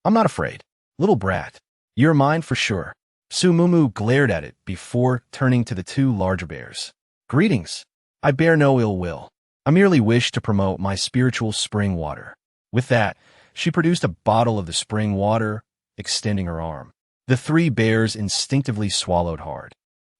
I'm not afraid. Little brat. You're mine for sure." Su Mumu glared at it before turning to the two larger bears. "Greetings. I bear no ill will. I merely wish to promote my spiritual spring water." With that, she produced a bottle of the spring water, extending her arm. The three bears instinctively swallowed hard.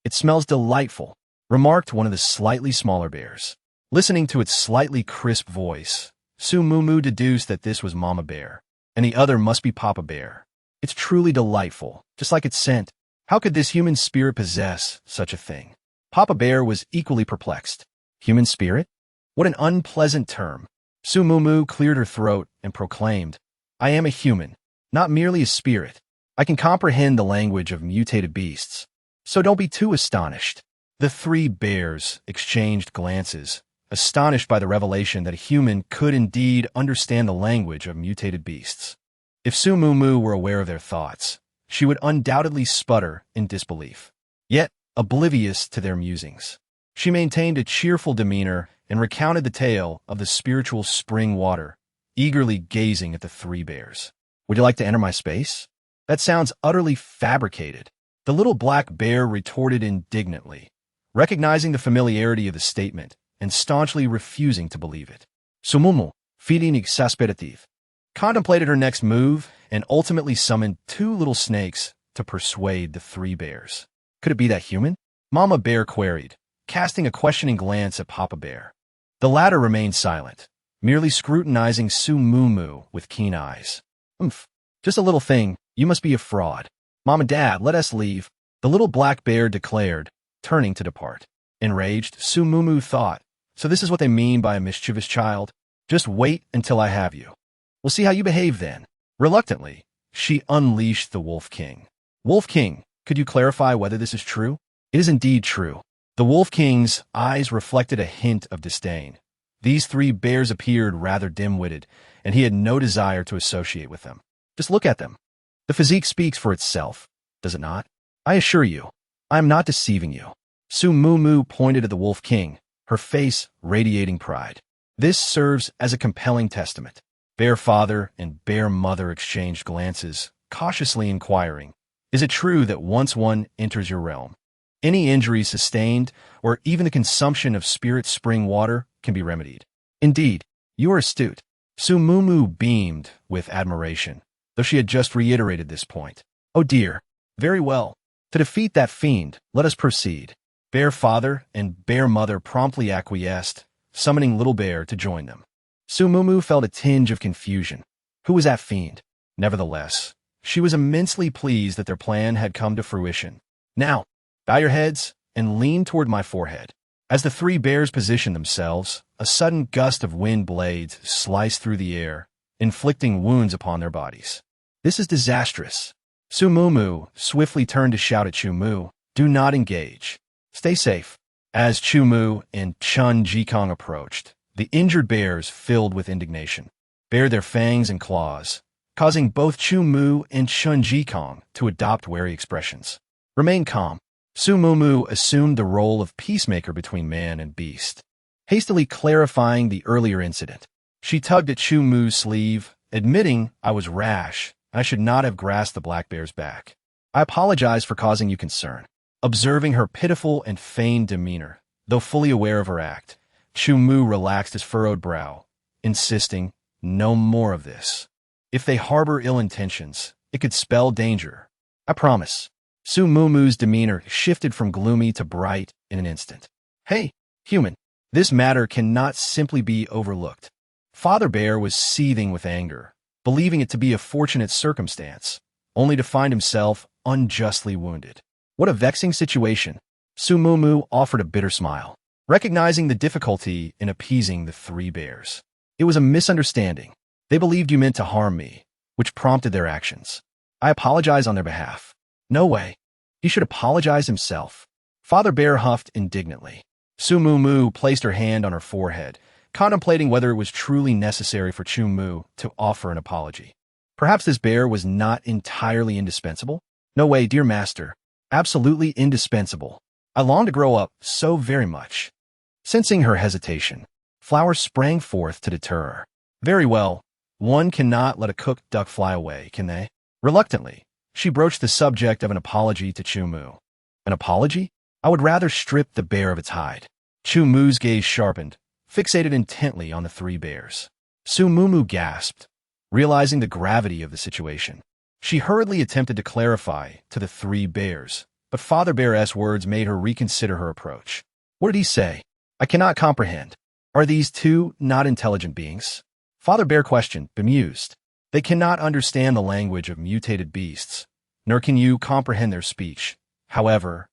"It smells delightful," remarked one of the slightly smaller bears. Listening to its slightly crisp voice, Su Mumu deduced that this was Mama Bear, and the other must be Papa Bear. "It's truly delightful, just like its scent. How could this human spirit possess such a thing?" Papa Bear was equally perplexed. Human spirit? What an unpleasant term. Su Mumu cleared her throat and proclaimed, "I am a human, not merely a spirit. I can comprehend the language of mutated beasts, so don't be too astonished." The three bears exchanged glances, astonished by the revelation that a human could indeed understand the language of mutated beasts. If Su Mumu were aware of their thoughts, she would undoubtedly sputter in disbelief. Yet, oblivious to their musings, she maintained a cheerful demeanor and recounted the tale of the spiritual spring water, eagerly gazing at the three bears. "Would you like to enter my space? That sounds utterly fabricated." The little black bear retorted indignantly, recognizing the familiarity of the statement and staunchly refusing to believe it. Su Mumu, feeding exasperative, contemplated her next move and ultimately summoned two little snakes to persuade the three bears. "Could it be that human?" Mama Bear queried, casting a questioning glance at Papa Bear. The latter remained silent, merely scrutinizing Su Mumu with keen eyes. "Umph, just a little thing. You must be a fraud. Mom and Dad, let us leave," the little black bear declared, turning to depart. Enraged, Su Mumu thought, "So this is what they mean by a mischievous child? Just wait until I have you. We'll see how you behave then." Reluctantly, she unleashed the Wolf King. "Wolf King, could you clarify whether this is true?" "It is indeed true." The Wolf King's eyes reflected a hint of disdain. These three bears appeared rather dim-witted, and he had no desire to associate with them. "Just look at them. The physique speaks for itself, does it not? I assure you, I am not deceiving you." Su Mumu pointed at the Wolf King, her face radiating pride. This serves as a compelling testament. Bear father and bear mother exchanged glances, cautiously inquiring, "Is it true that once one enters your realm, any injury sustained or even the consumption of spirit spring water can be remedied?" "Indeed, you are astute." Su Mumu beamed with admiration, though she had just reiterated this point. "Oh dear. Very well. To defeat that fiend, let us proceed." Bear father and bear mother promptly acquiesced, summoning Little Bear to join them. Su Mumu felt a tinge of confusion. Who was that fiend? Nevertheless, she was immensely pleased that their plan had come to fruition. "Now, bow your heads and lean toward my forehead." As the three bears positioned themselves, a sudden gust of wind blades sliced through the air, inflicting wounds upon their bodies. "This is disastrous." Su Mumu swiftly turned to shout at Chu Mu, "Do not engage. Stay safe." As Chu Mu and Chun Jikong approached, the injured bears, filled with indignation, bared their fangs and claws, causing both Chu Mu and Chun Jikong to adopt wary expressions. "Remain calm." Su Mumu assumed the role of peacemaker between man and beast, hastily clarifying the earlier incident. She tugged at Chu Mu's sleeve, admitting, "I was rash, and I should not have grasped the black bear's back. I apologize for causing you concern." Observing her pitiful and feigned demeanor, though fully aware of her act, Chu Mu relaxed his furrowed brow, insisting, no more of this. If they harbor ill intentions, it could spell danger. I promise. Su Mumu's demeanor shifted from gloomy to bright in an instant. Hey, human, this matter cannot simply be overlooked. Father Bear was seething with anger, believing it to be a fortunate circumstance, only to find himself unjustly wounded. What a vexing situation. Su Mumu offered a bitter smile, recognizing the difficulty in appeasing the three bears. It was a misunderstanding. They believed you meant to harm me, which prompted their actions. I apologize on their behalf. No way. He should apologize himself. Father Bear huffed indignantly. Su Mumu placed her hand on her forehead, contemplating whether it was truly necessary for Chu Mu to offer an apology. Perhaps this bear was not entirely indispensable? No way, dear master. Absolutely indispensable. I long to grow up so very much. Sensing her hesitation, Flower sprang forth to deter her. Very well. One cannot let a cooked duck fly away, can they? Reluctantly, she broached the subject of an apology to Chu Mu. An apology? I would rather strip the bear of its hide. Chu Mu's gaze sharpened, fixated intently on the three bears. Su Mumu gasped, realizing the gravity of the situation. She hurriedly attempted to clarify to the three bears, but Father Bear's words made her reconsider her approach. What did he say? I cannot comprehend. Are these two not intelligent beings? Father Bear questioned, bemused. They cannot understand the language of mutated beasts, nor can you comprehend their speech. However,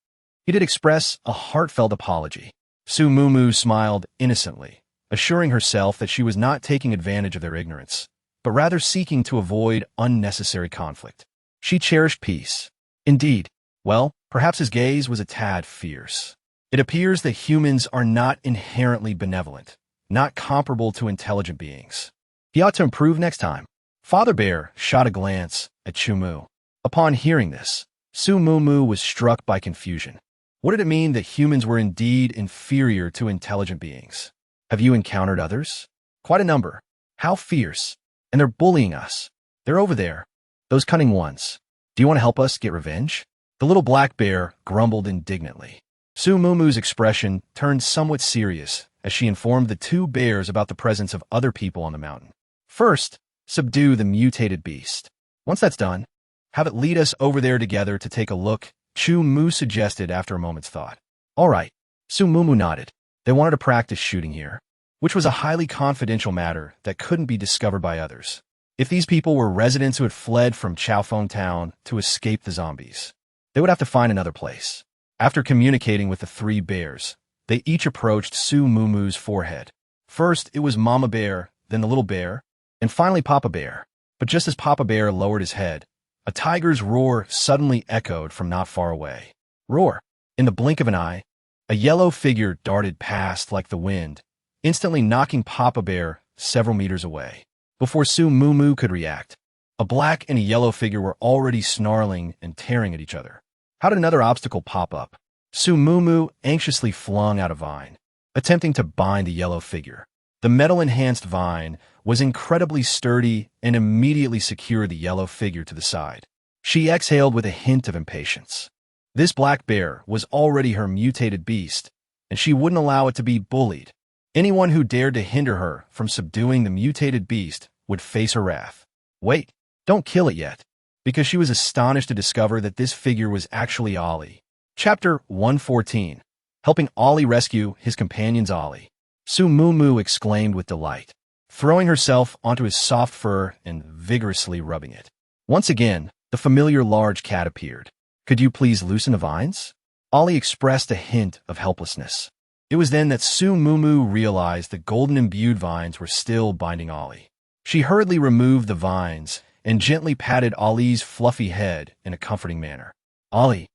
he did express a heartfelt apology. Su Mumu smiled innocently, assuring herself that she was not taking advantage of their ignorance, but rather seeking to avoid unnecessary conflict. She cherished peace. Indeed, well, perhaps his gaze was a tad fierce. It appears that humans are not inherently benevolent, not comparable to intelligent beings. He ought to improve next time. Father Bear shot a glance at Chu Mu. Upon hearing this, Su Mumu was struck by confusion. What did it mean that humans were indeed inferior to intelligent beings? Have you encountered others? Quite a number. How fierce. And they're bullying us. They're over there. Those cunning ones. Do you want to help us get revenge? The little black bear grumbled indignantly. Su Mumu's expression turned somewhat serious as she informed the two bears about the presence of other people on the mountain. First, subdue the mutated beast. Once that's done, have it lead us over there together to take a look, Chu Mu suggested after a moment's thought. All right. Su Mumu nodded. They wanted to practice shooting here, which was a highly confidential matter that couldn't be discovered by others. If these people were residents who had fled from Chaofeng Town to escape the zombies, they would have to find another place. After communicating with the three bears, they each approached Su Mumu's forehead. First, it was Mama Bear, then the little bear, and finally Papa Bear. But just as Papa Bear lowered his head, a tiger's roar suddenly echoed from not far away. Roar! In the blink of an eye, a yellow figure darted past like the wind, instantly knocking Papa Bear several meters away. Before Su Mumu could react, a black and a yellow figure were already snarling and tearing at each other. How did another obstacle pop up? Su Mumu anxiously flung out a vine, attempting to bind the yellow figure. The metal-enhanced vine was incredibly sturdy and immediately secured the yellow figure to the side. She exhaled with a hint of impatience. This black bear was already her mutated beast, and she wouldn't allow it to be bullied. Anyone who dared to hinder her from subduing the mutated beast would face her wrath. Wait, don't kill it yet, because she was astonished to discover that this figure was actually Ollie. Chapter 114. Helping Ollie rescue his companion's Ollie. Su Mumu exclaimed with delight, throwing herself onto his soft fur and vigorously rubbing it. Once again, the familiar large cat appeared. Could you please loosen the vines? Ollie expressed a hint of helplessness. It was then that Su Mumu realized the golden-imbued vines were still binding Ollie. She hurriedly removed the vines and gently patted Ollie's fluffy head in a comforting manner. Ollie,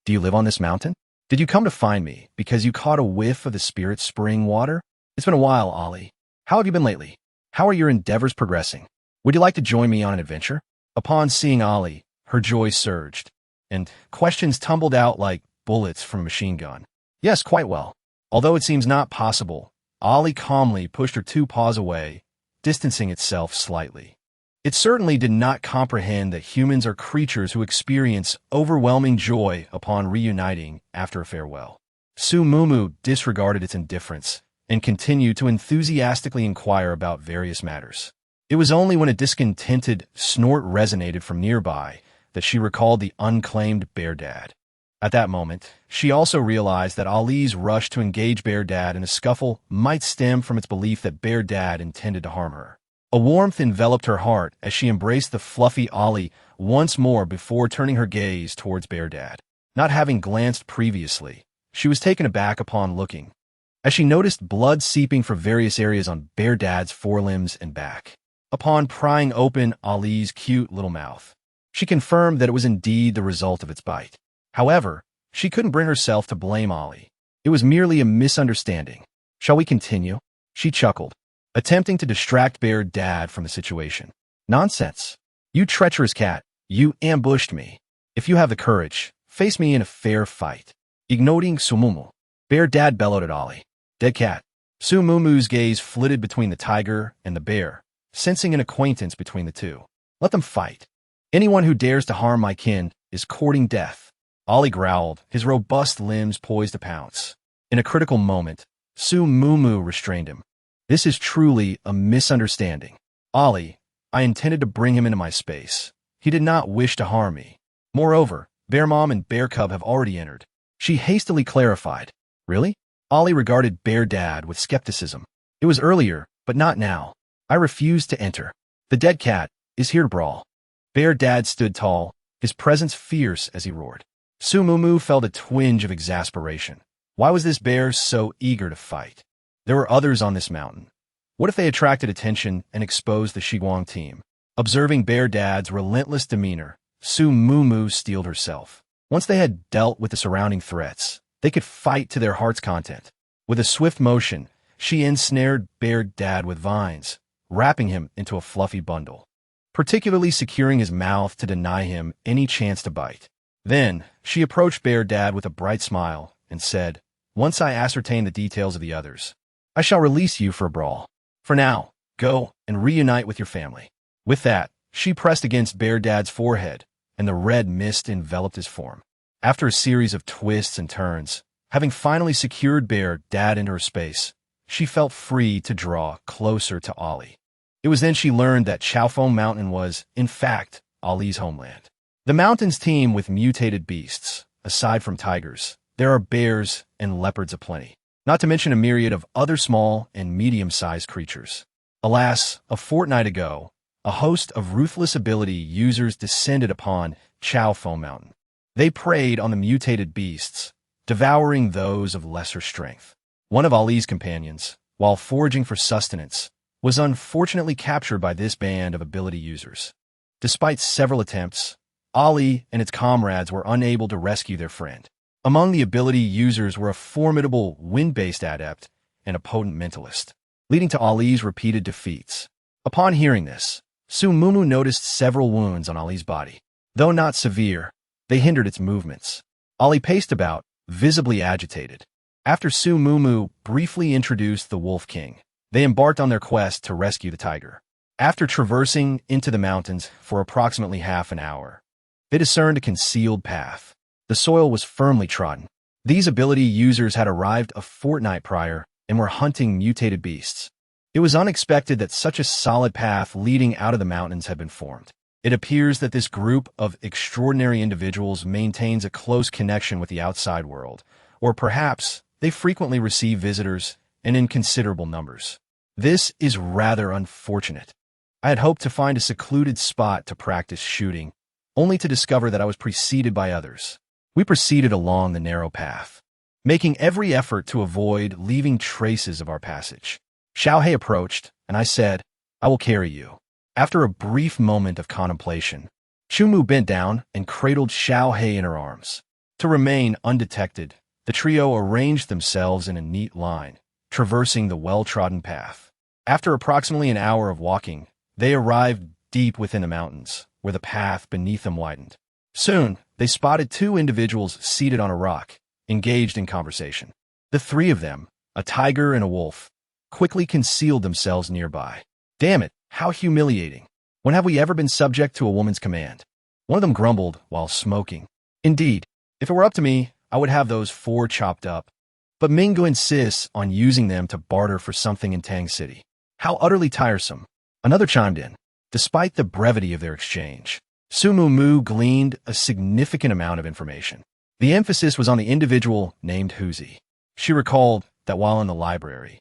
do you live on this mountain? Did you come to find me because you caught a whiff of the spirit spring water? It's been a while, Ollie. How have you been lately? How are your endeavors progressing? Would you like to join me on an adventure? Upon seeing Ollie, her joy surged, and questions tumbled out like bullets from a machine gun. Yes, quite well. Although it seems not possible, Ollie calmly pushed her two paws away, distancing itself slightly. It certainly did not comprehend that humans are creatures who experience overwhelming joy upon reuniting after a farewell. Su Mumu disregarded its indifference and continued to enthusiastically inquire about various matters. It was only when a discontented snort resonated from nearby that she recalled the unclaimed Bear Dad. At that moment, she also realized that Ali's rush to engage Bear Dad in a scuffle might stem from its belief that Bear Dad intended to harm her. A warmth enveloped her heart as she embraced the fluffy Ali once more before turning her gaze towards Bear Dad. Not having glanced previously, she was taken aback upon looking, as she noticed blood seeping from various areas on Bear Dad's forelimbs and back. Upon prying open Ali's cute little mouth, she confirmed that it was indeed the result of its bite. However, she couldn't bring herself to blame Ali. It was merely a misunderstanding. Shall we continue? She chuckled, attempting to distract Bear Dad from the situation. Nonsense. You treacherous cat. You ambushed me. If you have the courage, face me in a fair fight. Ignoring Su Mumu, Bear Dad bellowed at Ali. Dead cat. Su Mumu's gaze flitted between the tiger and the bear, sensing an acquaintance between the two. Let them fight. Anyone who dares to harm my kin is courting death. Ali growled, his robust limbs poised to pounce. In a critical moment, Su Mumu restrained him. This is truly a misunderstanding. Ali, I intended to bring him into my space. He did not wish to harm me. Moreover, Bear Mom and Bear Cub have already entered. She hastily clarified. Really? Ali regarded Bear Dad with skepticism. It was earlier, but not now. I refused to enter. The dead cat is here to brawl. Bear Dad stood tall, his presence fierce as he roared. Su Mumu felt a twinge of exasperation. Why was this bear so eager to fight? There were others on this mountain. What if they attracted attention and exposed the Shiguang team? Observing Bear Dad's relentless demeanor, Su Mumu steeled herself. Once they had dealt with the surrounding threats, they could fight to their heart's content. With a swift motion, she ensnared Bear Dad with vines, wrapping him into a fluffy bundle, particularly securing his mouth to deny him any chance to bite. Then, she approached Bear Dad with a bright smile and said, Once I ascertain the details of the others, I shall release you for a brawl. For now, go and reunite with your family. With that, she pressed against Bear Dad's forehead, and the red mist enveloped his form. After a series of twists and turns, having finally secured Bear Dad into her space, she felt free to draw closer to Ali. It was then she learned that Chaofeng Mountain was, in fact, Ali's homeland. The mountain's teem with mutated beasts. Aside from tigers, there are bears and leopards aplenty, not to mention a myriad of other small and medium-sized creatures. Alas, a fortnight ago, a host of ruthless ability users descended upon Chaofeng Mountain. They preyed on the mutated beasts, devouring those of lesser strength. One of Ali's companions, while foraging for sustenance, was unfortunately captured by this band of ability users. Despite several attempts, Ali and its comrades were unable to rescue their friend. Among the ability users were a formidable wind-based adept and a potent mentalist, leading to Ali's repeated defeats. Upon hearing this, Su Mumu noticed several wounds on Ali's body. Though not severe, they hindered its movements. Ali paced about, visibly agitated. After Su Mumu briefly introduced the Wolf King, they embarked on their quest to rescue the tiger. After traversing into the mountains for approximately half an hour, they discerned a concealed path. The soil was firmly trodden. These ability users had arrived a fortnight prior and were hunting mutated beasts. It was unexpected that such a solid path leading out of the mountains had been formed. It appears that this group of extraordinary individuals maintains a close connection with the outside world, or perhaps they frequently receive visitors and in considerable numbers. This is rather unfortunate. I had hoped to find a secluded spot to practice shooting, only to discover that I was preceded by others. We proceeded along the narrow path, making every effort to avoid leaving traces of our passage. Xiaohei approached, and I said, I will carry you. After a brief moment of contemplation, Chumu bent down and cradled Xiaohei in her arms. To remain undetected, the trio arranged themselves in a neat line, traversing the well-trodden path. After approximately an hour of walking, they arrived deep within the mountains, where the path beneath them widened. Soon, they spotted two individuals seated on a rock, engaged in conversation. The three of them, a tiger and a wolf, quickly concealed themselves nearby. Damn it, how humiliating. When have we ever been subject to a woman's command? One of them grumbled while smoking. Indeed, if it were up to me, I would have those 4 chopped up. But Mingu insists on using them to barter for something in Tang City. How utterly tiresome. Another chimed in. Despite the brevity of their exchange, Su Mumu gleaned a significant amount of information. The emphasis was on the individual named Huzi. She recalled that while in the library,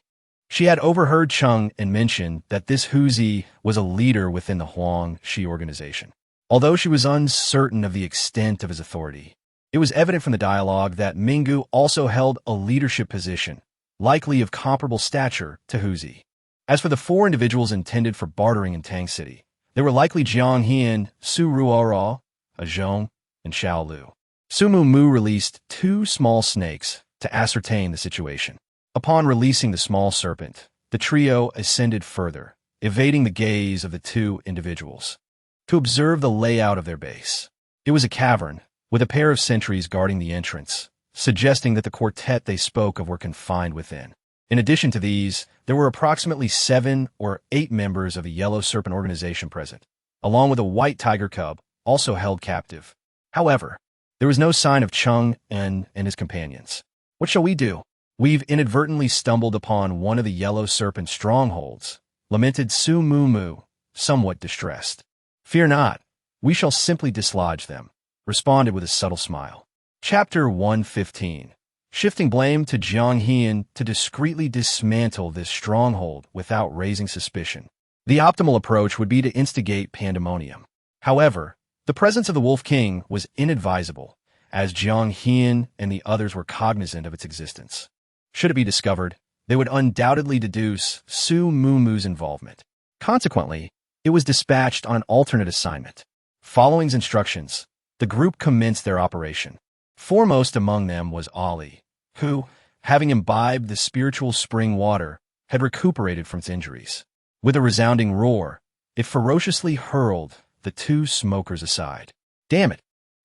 she had overheard Cheng and mention that this Huzi was a leader within the Huang Shi organization. Although she was uncertain of the extent of his authority, it was evident from the dialogue that Mingu also held a leadership position, likely of comparable stature to Huzi. As for the 4 individuals intended for bartering in Tang City, they were likely Jiang Hian, Su Ruora, Zhong, and Xiao Lu. Su Mumu released 2 small snakes to ascertain the situation. Upon releasing the small serpent, the trio ascended further, evading the gaze of the 2 individuals, to observe the layout of their base. It was a cavern, with a pair of sentries guarding the entrance, suggesting that the quartet they spoke of were confined within. In addition to these, there were approximately 7 or 8 members of the Yellow Serpent organization present, along with a white tiger cub, also held captive. However, there was no sign of Cheng and his companions. What shall we do? We've inadvertently stumbled upon one of the Yellow Serpent strongholds, lamented Su Mumu, somewhat distressed. Fear not, we shall simply dislodge them, responded with a subtle smile. Chapter 115. Shifting blame to Jiang Hian to discreetly dismantle this stronghold without raising suspicion. The optimal approach would be to instigate pandemonium. However, the presence of the Wolf King was inadvisable, as Jiang Hian and the others were cognizant of its existence. Should it be discovered, they would undoubtedly deduce Su Mumu's involvement. Consequently, it was dispatched on an alternate assignment. Following instructions, the group commenced their operation. Foremost among them was Ali, who, having imbibed the spiritual spring water, had recuperated from its injuries. With a resounding roar, it ferociously hurled the 2 smokers aside. Damn it!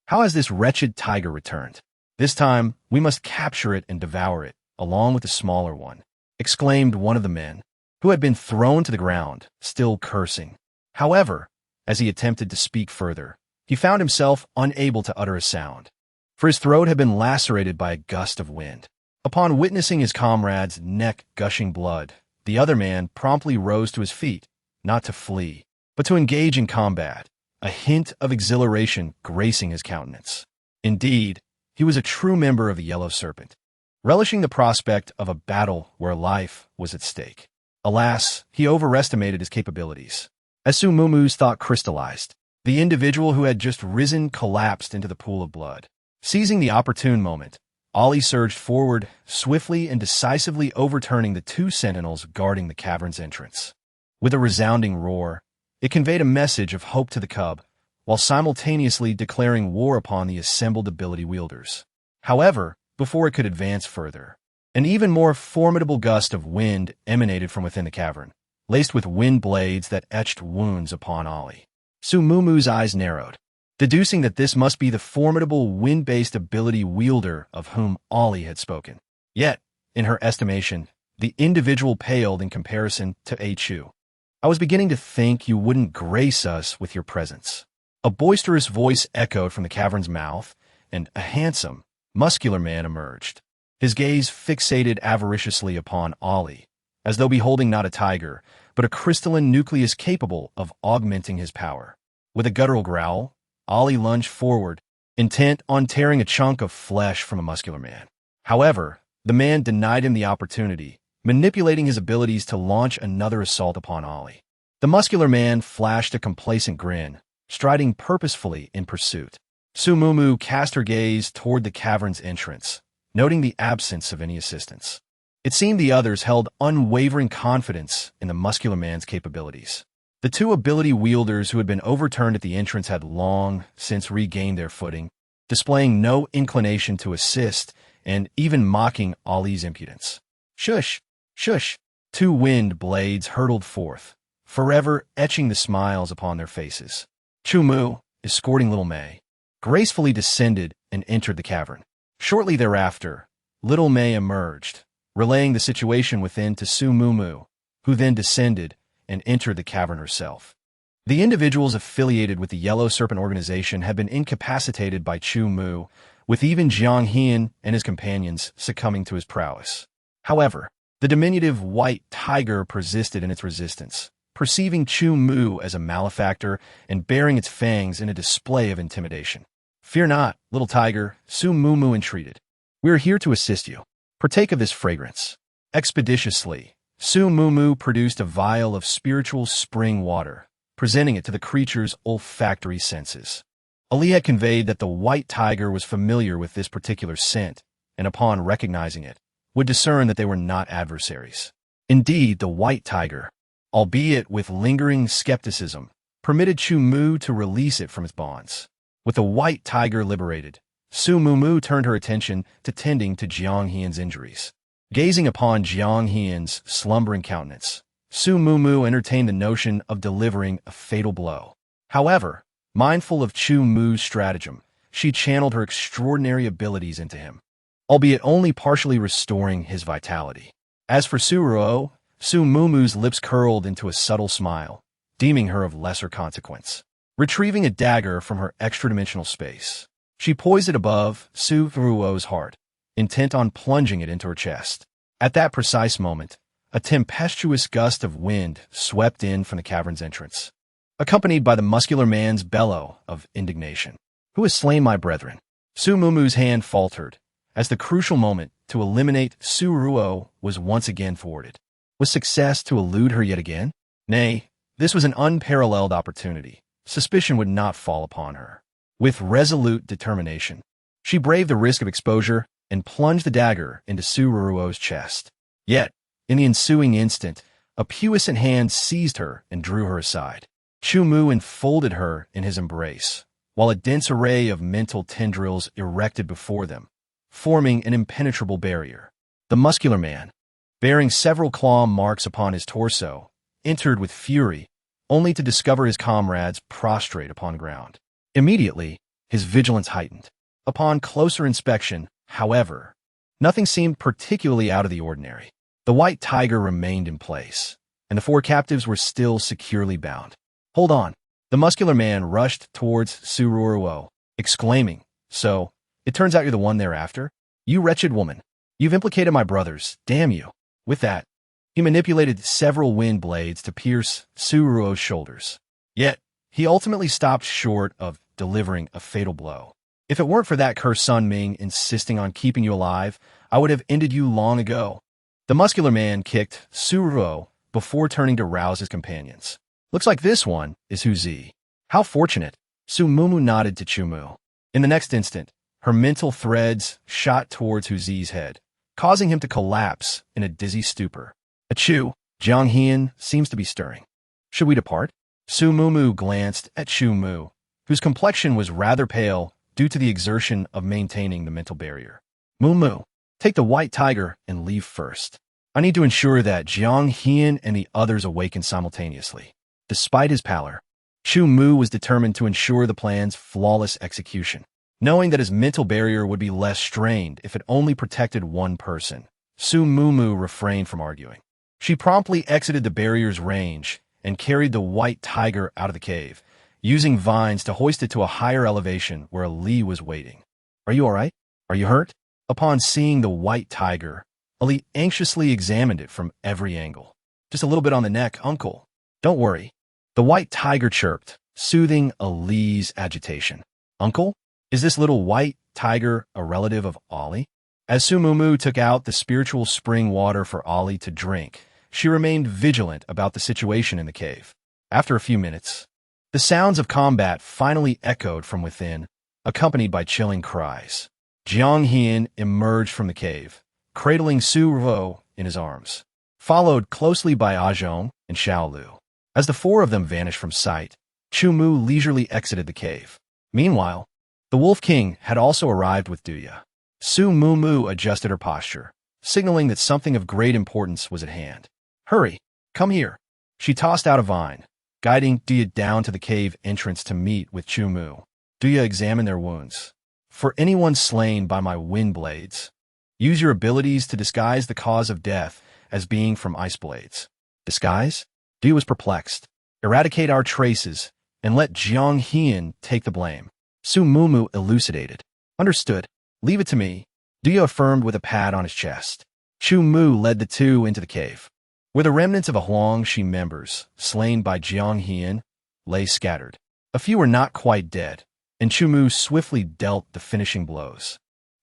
How has this wretched tiger returned? This time, we must capture it and devour it, along with the smaller one, exclaimed one of the men, who had been thrown to the ground, still cursing. However, as he attempted to speak further, he found himself unable to utter a sound, for his throat had been lacerated by a gust of wind. Upon witnessing his comrade's neck gushing blood, the other man promptly rose to his feet, not to flee, but to engage in combat, a hint of exhilaration gracing his countenance. Indeed, he was a true member of the Yellow Serpent, relishing the prospect of a battle where life was at stake. Alas, he overestimated his capabilities. As Su Mumu's thought crystallized, the individual who had just risen collapsed into the pool of blood. Seizing the opportune moment, Ali surged forward, swiftly and decisively overturning the 2 sentinels guarding the cavern's entrance. With a resounding roar, it conveyed a message of hope to the cub, while simultaneously declaring war upon the assembled ability wielders. However, before it could advance further, an even more formidable gust of wind emanated from within the cavern, laced with wind blades that etched wounds upon Ali. Su Mumu's eyes narrowed, deducing that this must be the formidable wind-based ability wielder of whom Ali had spoken. Yet, in her estimation, the individual paled in comparison to A Chu. I was beginning to think you wouldn't grace us with your presence. A boisterous voice echoed from the cavern's mouth, and a handsome, muscular man emerged, his gaze fixated avariciously upon Ali, as though beholding not a tiger, but a crystalline nucleus capable of augmenting his power. With a guttural growl, Ali lunged forward, intent on tearing a chunk of flesh from a muscular man. However, the man denied him the opportunity, manipulating his abilities to launch another assault upon Ali. The muscular man flashed a complacent grin, striding purposefully in pursuit. Su Mumu cast her gaze toward the cavern's entrance, noting the absence of any assistance. It seemed the others held unwavering confidence in the muscular man's capabilities. The 2 ability wielders who had been overturned at the entrance had long since regained their footing, displaying no inclination to assist and even mocking Ali's impudence. Shush! Shush! 2 wind blades hurtled forth, forever etching the smiles upon their faces. Chu Mu, escorting Little May, gracefully descended and entered the cavern. Shortly thereafter, Little May emerged, relaying the situation within to Su Mumu, who then descended and entered the cavern herself. The individuals affiliated with the Yellow Serpent organization had been incapacitated by Chu Mu, with even Jiang Hian and his companions succumbing to his prowess. However, the diminutive white tiger persisted in its resistance, perceiving Chu Mu as a malefactor and baring its fangs in a display of intimidation. "Fear not, little tiger," Su Mumu entreated. "We are here to assist you. Partake of this fragrance." Expeditiously, Su Mumu produced a vial of spiritual spring water, presenting it to the creature's olfactory senses. Ali had conveyed that the white tiger was familiar with this particular scent, and upon recognizing it, would discern that they were not adversaries. Indeed, the white tiger, albeit with lingering skepticism, permitted Chu Mu to release it from its bonds. With the white tiger liberated, Su Mumu turned her attention to tending to Jiang Hian's injuries. Gazing upon Jiang Hian's slumbering countenance, Su Mumu entertained the notion of delivering a fatal blow. However, mindful of Chu Mu's stratagem, she channeled her extraordinary abilities into him, albeit only partially restoring his vitality. As for Su Ruo, Su Mumu's lips curled into a subtle smile, deeming her of lesser consequence. Retrieving a dagger from her extra-dimensional space, she poised it above Su Ruo's heart, intent on plunging it into her chest. At that precise moment, a tempestuous gust of wind swept in from the cavern's entrance, accompanied by the muscular man's bellow of indignation. "Who has slain my brethren?" Su Mumu's hand faltered, as the crucial moment to eliminate Su Ruo was once again thwarted. Was success to elude her yet again? Nay, this was an unparalleled opportunity. Suspicion would not fall upon her. With resolute determination, she braved the risk of exposure and plunged the dagger into Su Ruo's chest. Yet, in the ensuing instant, a puissant hand seized her and drew her aside. Chu Mu enfolded her in his embrace, while a dense array of mental tendrils erected before them, forming an impenetrable barrier. The muscular man, bearing several claw marks upon his torso, entered with fury, only to discover his comrades prostrate upon ground. Immediately, his vigilance heightened. Upon closer inspection, however, nothing seemed particularly out of the ordinary. The white tiger remained in place, and the four captives were still securely bound. "Hold on." The muscular man rushed towards Su Ruo, exclaiming, "So, it turns out you're the one they're after? You wretched woman. You've implicated my brothers, damn you." With that, he manipulated several wind blades to pierce Su Ruo's shoulders. Yet, he ultimately stopped short of delivering a fatal blow. "If it weren't for that cursed Sun Ming insisting on keeping you alive, I would have ended you long ago." The muscular man kicked Su Ruo before turning to rouse his companions. "Looks like this one is Hu Zi. How fortunate." Su Mumu nodded to Chu Mu. In the next instant, her mental threads shot towards Hu Zi's head, causing him to collapse in a dizzy stupor. "Achoo, Jiang Hian seems to be stirring. Should we depart?" Su Mumu glanced at Chu Mu, whose complexion was rather pale due to the exertion of maintaining the mental barrier. "Mumu, take the white tiger and leave first. I need to ensure that Jiang Hian and the others awaken simultaneously." Despite his pallor, Chu Mu was determined to ensure the plan's flawless execution. Knowing that his mental barrier would be less strained if it only protected one person, Su Mumu refrained from arguing. She promptly exited the barrier's range and carried the white tiger out of the cave, using vines to hoist it to a higher elevation where Ali was waiting. "Are you all right? Are you hurt?" Upon seeing the white tiger, Ali anxiously examined it from every angle. "Just a little bit on the neck, uncle. Don't worry." The white tiger chirped, soothing Ali's agitation. "Uncle? Is this little white tiger a relative of Ali?" As Su Mumu took out the spiritual spring water for Ali to drink, she remained vigilant about the situation in the cave. After a few minutes, the sounds of combat finally echoed from within, accompanied by chilling cries. Jiang Hian emerged from the cave, cradling Su Ruo in his arms, followed closely by Zhong and Xiao Lu. As the four of them vanished from sight, Chu Mu leisurely exited the cave. Meanwhile, the Wolf King had also arrived with Duya. Su Mumu adjusted her posture, signaling that something of great importance was at hand. "Hurry, come here." She tossed out a vine, guiding Duya down to the cave entrance to meet with Chu Mu. Duya examined their wounds. "For anyone slain by my wind blades, use your abilities to disguise the cause of death as being from ice blades." Disguise? Duya was perplexed. Eradicate our traces, and let Jiang Hian take the blame. Su Mumu elucidated. Understood. Leave it to me. Duya affirmed with a pat on his chest. Chu Mu led the two into the cave, where the remnants of a Huangshi members, slain by Jiang Hian, lay scattered. A few were not quite dead, and Chu Mu swiftly dealt the finishing blows.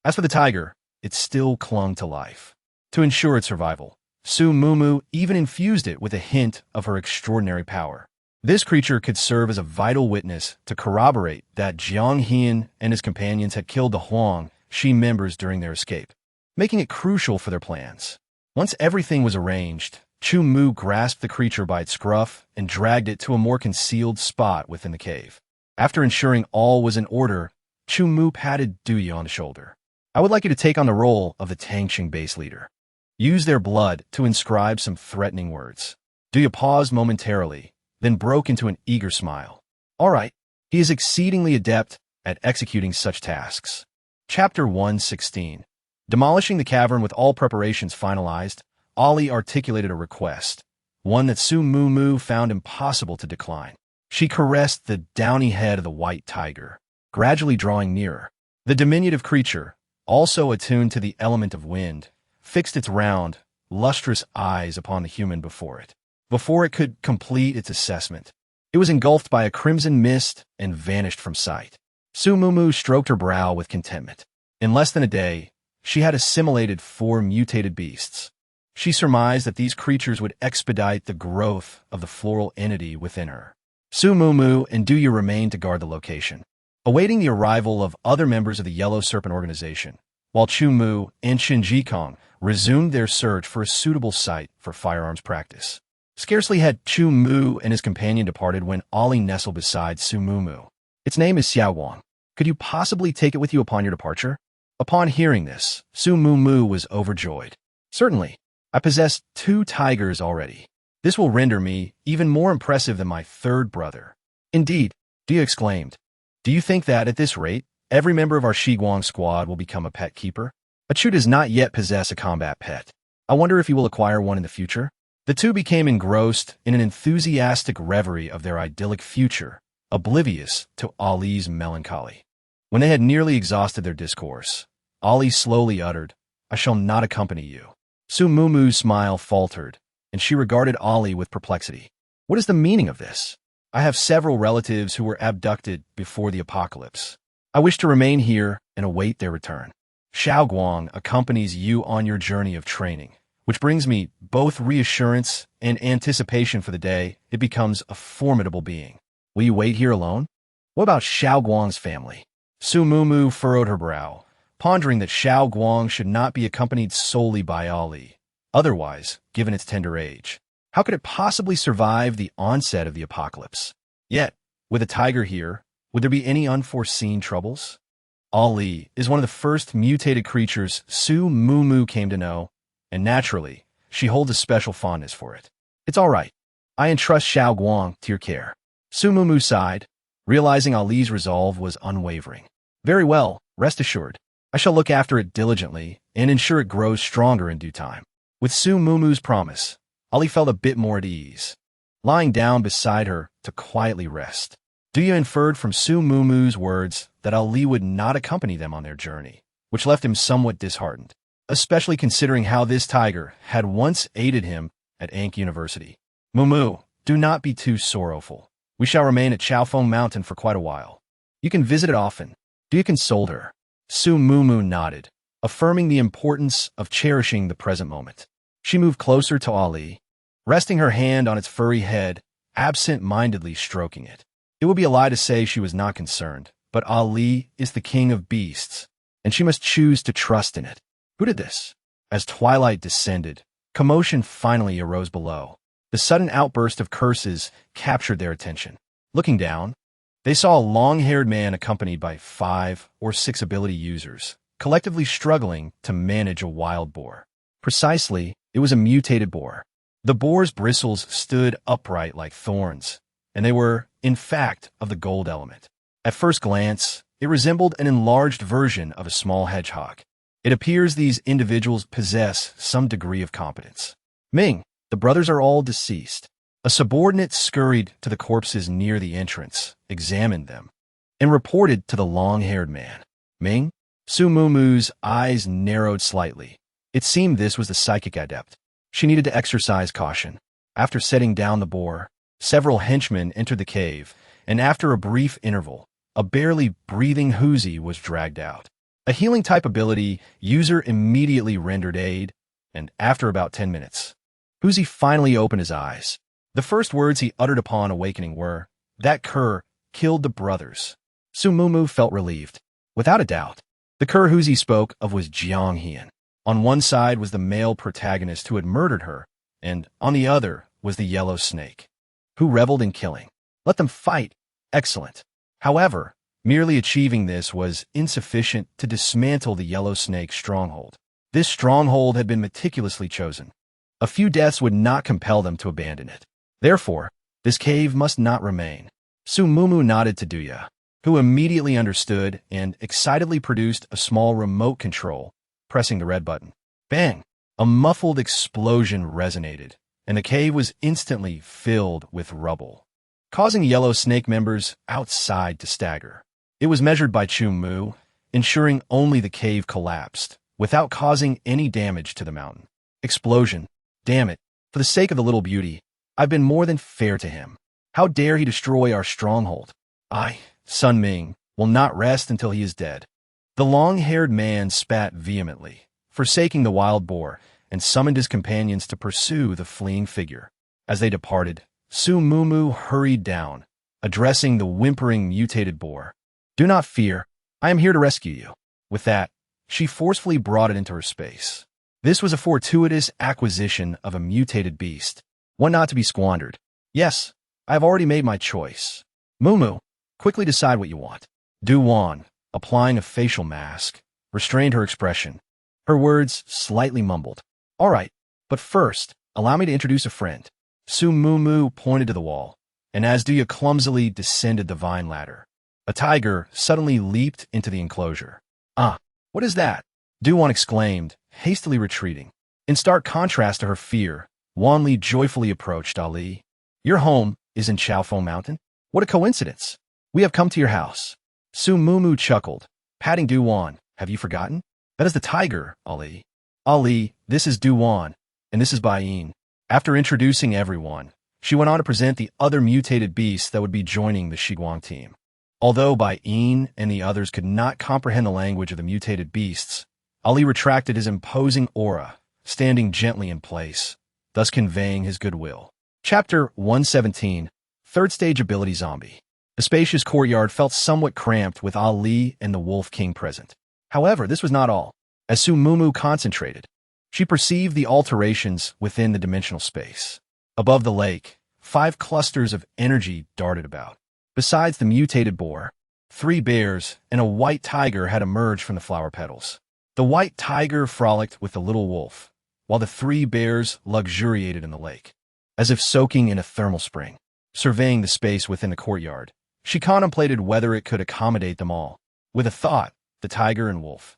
As for the tiger, it still clung to life. To ensure its survival, Su Mumu even infused it with a hint of her extraordinary power. This creature could serve as a vital witness to corroborate that Jiang Hian and his companions had killed the Huangshi members during their escape, making it crucial for their plans. Once everything was arranged, Chu Mu grasped the creature by its scruff and dragged it to a more concealed spot within the cave. After ensuring all was in order, Chu Mu patted Duya on the shoulder. I would like you to take on the role of the Tangqing base leader. Use their blood to inscribe some threatening words. Duya paused momentarily, then broke into an eager smile. All right, he is exceedingly adept at executing such tasks. Chapter 116. Demolishing the cavern with all preparations finalized, Ali articulated a request, one that Su Mumu found impossible to decline. She caressed the downy head of the white tiger, gradually drawing nearer. The diminutive creature, also attuned to the element of wind, fixed its round, lustrous eyes upon the human before it. Before it could complete its assessment, it was engulfed by a crimson mist and vanished from sight. Su Mumu stroked her brow with contentment. In less than a day, she had assimilated 4 mutated beasts. She surmised that these creatures would expedite the growth of the floral entity within her. Su Mumu and Duya remained to guard the location, awaiting the arrival of other members of the Yellow Serpent organization, while Chu Mu and Qin Jikong resumed their search for a suitable site for firearms practice. Scarcely had Chu Mu and his companion departed when Ali nestled beside Su Mumu. Its name is Xiao Guang. Could you possibly take it with you upon your departure? Upon hearing this, Su Mumu was overjoyed. Certainly. I possess 2 tigers already. This will render me even more impressive than my 3rd brother. Indeed, Duya exclaimed. Do you think that, at this rate, every member of our Shiguang squad will become a pet keeper? Achu does not yet possess a combat pet. I wonder if he will acquire one in the future. The two became engrossed in an enthusiastic reverie of their idyllic future, oblivious to Ali's melancholy. When they had nearly exhausted their discourse, Ali slowly uttered, I shall not accompany you. Su Mumu's smile faltered, and she regarded Ali with perplexity. What is the meaning of this? I have several relatives who were abducted before the apocalypse. I wish to remain here and await their return. Xiao Guang accompanies you on your journey of training, which brings me both reassurance and anticipation for the day it becomes a formidable being. Will you wait here alone? What about Xiao Guang's family? Su Mumu furrowed her brow, pondering that Xiao Guang should not be accompanied solely by Ali. Otherwise, given its tender age, how could it possibly survive the onset of the apocalypse? Yet, with a tiger here, would there be any unforeseen troubles? Ali is one of the first mutated creatures Su Mumu came to know, and naturally, she holds a special fondness for it. It's all right. I entrust Xiao Guang to your care. Su Mumu sighed, realizing Ali's resolve was unwavering. Very well, rest assured. I shall look after it diligently and ensure it grows stronger in due time. With Su Mumu's promise, Ali felt a bit more at ease, lying down beside her to quietly rest. Duya inferred from Su Mumu's words that Ali would not accompany them on their journey, which left him somewhat disheartened, especially considering how this tiger had once aided him at Ankh University. Mumu, do not be too sorrowful. We shall remain at Chaofeng Mountain for quite a while. You can visit it often. Duya consoled her. Su Mumu nodded, affirming the importance of cherishing the present moment. She moved closer to Ali, resting her hand on its furry head, absent-mindedly stroking it. It would be a lie to say she was not concerned, but Ali is the king of beasts, and she must choose to trust in it. Who did this? As twilight descended, commotion finally arose below. The sudden outburst of curses captured their attention. Looking down, they saw a long-haired man accompanied by 5 or 6 ability users, collectively struggling to manage a wild boar. Precisely, it was a mutated boar. The boar's bristles stood upright like thorns, and they were, in fact, of the gold element. At first glance, it resembled an enlarged version of a small hedgehog. It appears these individuals possess some degree of competence. Ming, the brothers are all deceased. A subordinate scurried to the corpses near the entrance, examined them, and reported to the long-haired man. Ming? Su Mumu's eyes narrowed slightly. It seemed this was the psychic adept. She needed to exercise caution. After setting down the boar, several henchmen entered the cave, and after a brief interval, a barely breathing Huzi was dragged out. A healing-type ability user immediately rendered aid, and after about 10 minutes, Huzi finally opened his eyes. The first words he uttered upon awakening were, "That cur killed the brothers." Su Mumu felt relieved. Without a doubt, the cur Huzi spoke of was Jiang Hian. On one side was the male protagonist who had murdered her, and on the other was the yellow snake, who reveled in killing. Let them fight. Excellent. However, merely achieving this was insufficient to dismantle the yellow snake's stronghold. This stronghold had been meticulously chosen. A few deaths would not compel them to abandon it. Therefore, this cave must not remain. Su Mumu nodded to Duya, who immediately understood and excitedly produced a small remote control, pressing the red button. Bang! A muffled explosion resonated, and the cave was instantly filled with rubble, causing yellow snake members outside to stagger. It was measured by Chu Mu, ensuring only the cave collapsed, without causing any damage to the mountain. Explosion. Damn it. For the sake of the little beauty, I've been more than fair to him. How dare he destroy our stronghold? I, Sun Ming, will not rest until he is dead. The long-haired man spat vehemently, forsaking the wild boar, and summoned his companions to pursue the fleeing figure. As they departed, Su Mumu hurried down, addressing the whimpering mutated boar. "Do not fear. I am here to rescue you." With that, she forcefully brought it into her space. This was a fortuitous acquisition of a mutated beast, one not to be squandered. "Yes, I have already made my choice." Mumu, quickly decide what you want. Du Wan, applying a facial mask, restrained her expression. Her words slightly mumbled. "All right, but first, allow me to introduce a friend." Su Mumu pointed to the wall, and as Duya clumsily descended the vine ladder, a tiger suddenly leaped into the enclosure. "Ah, what is that?" Du Wan exclaimed, hastily retreating. In stark contrast to her fear, Wan Li joyfully approached Ali. "Your home is in Chaofeng Mountain? What a coincidence. We have come to your house." Su Mumu chuckled, patting Du Wan. "Have you forgotten? That is the tiger, Ali." "Ali, this is Du Wan, and this is Bai Yin." After introducing everyone, she went on to present the other mutated beasts that would be joining the Shiguang team. Although Bai Yin and the others could not comprehend the language of the mutated beasts, Ali retracted his imposing aura, standing gently in place, thus conveying his goodwill. Chapter 117, Third Stage Ability Zombie. The spacious courtyard felt somewhat cramped with Ali and the Wolf King present. However, this was not all. As Su Mumu concentrated, she perceived the alterations within the dimensional space. Above the lake, 5 clusters of energy darted about. Besides the mutated boar, 3 bears and a white tiger had emerged from the flower petals. The white tiger frolicked with the little wolf, while the 3 bears luxuriated in the lake, as if soaking in a thermal spring. Surveying the space within the courtyard, she contemplated whether it could accommodate them all. With a thought, the tiger and wolf,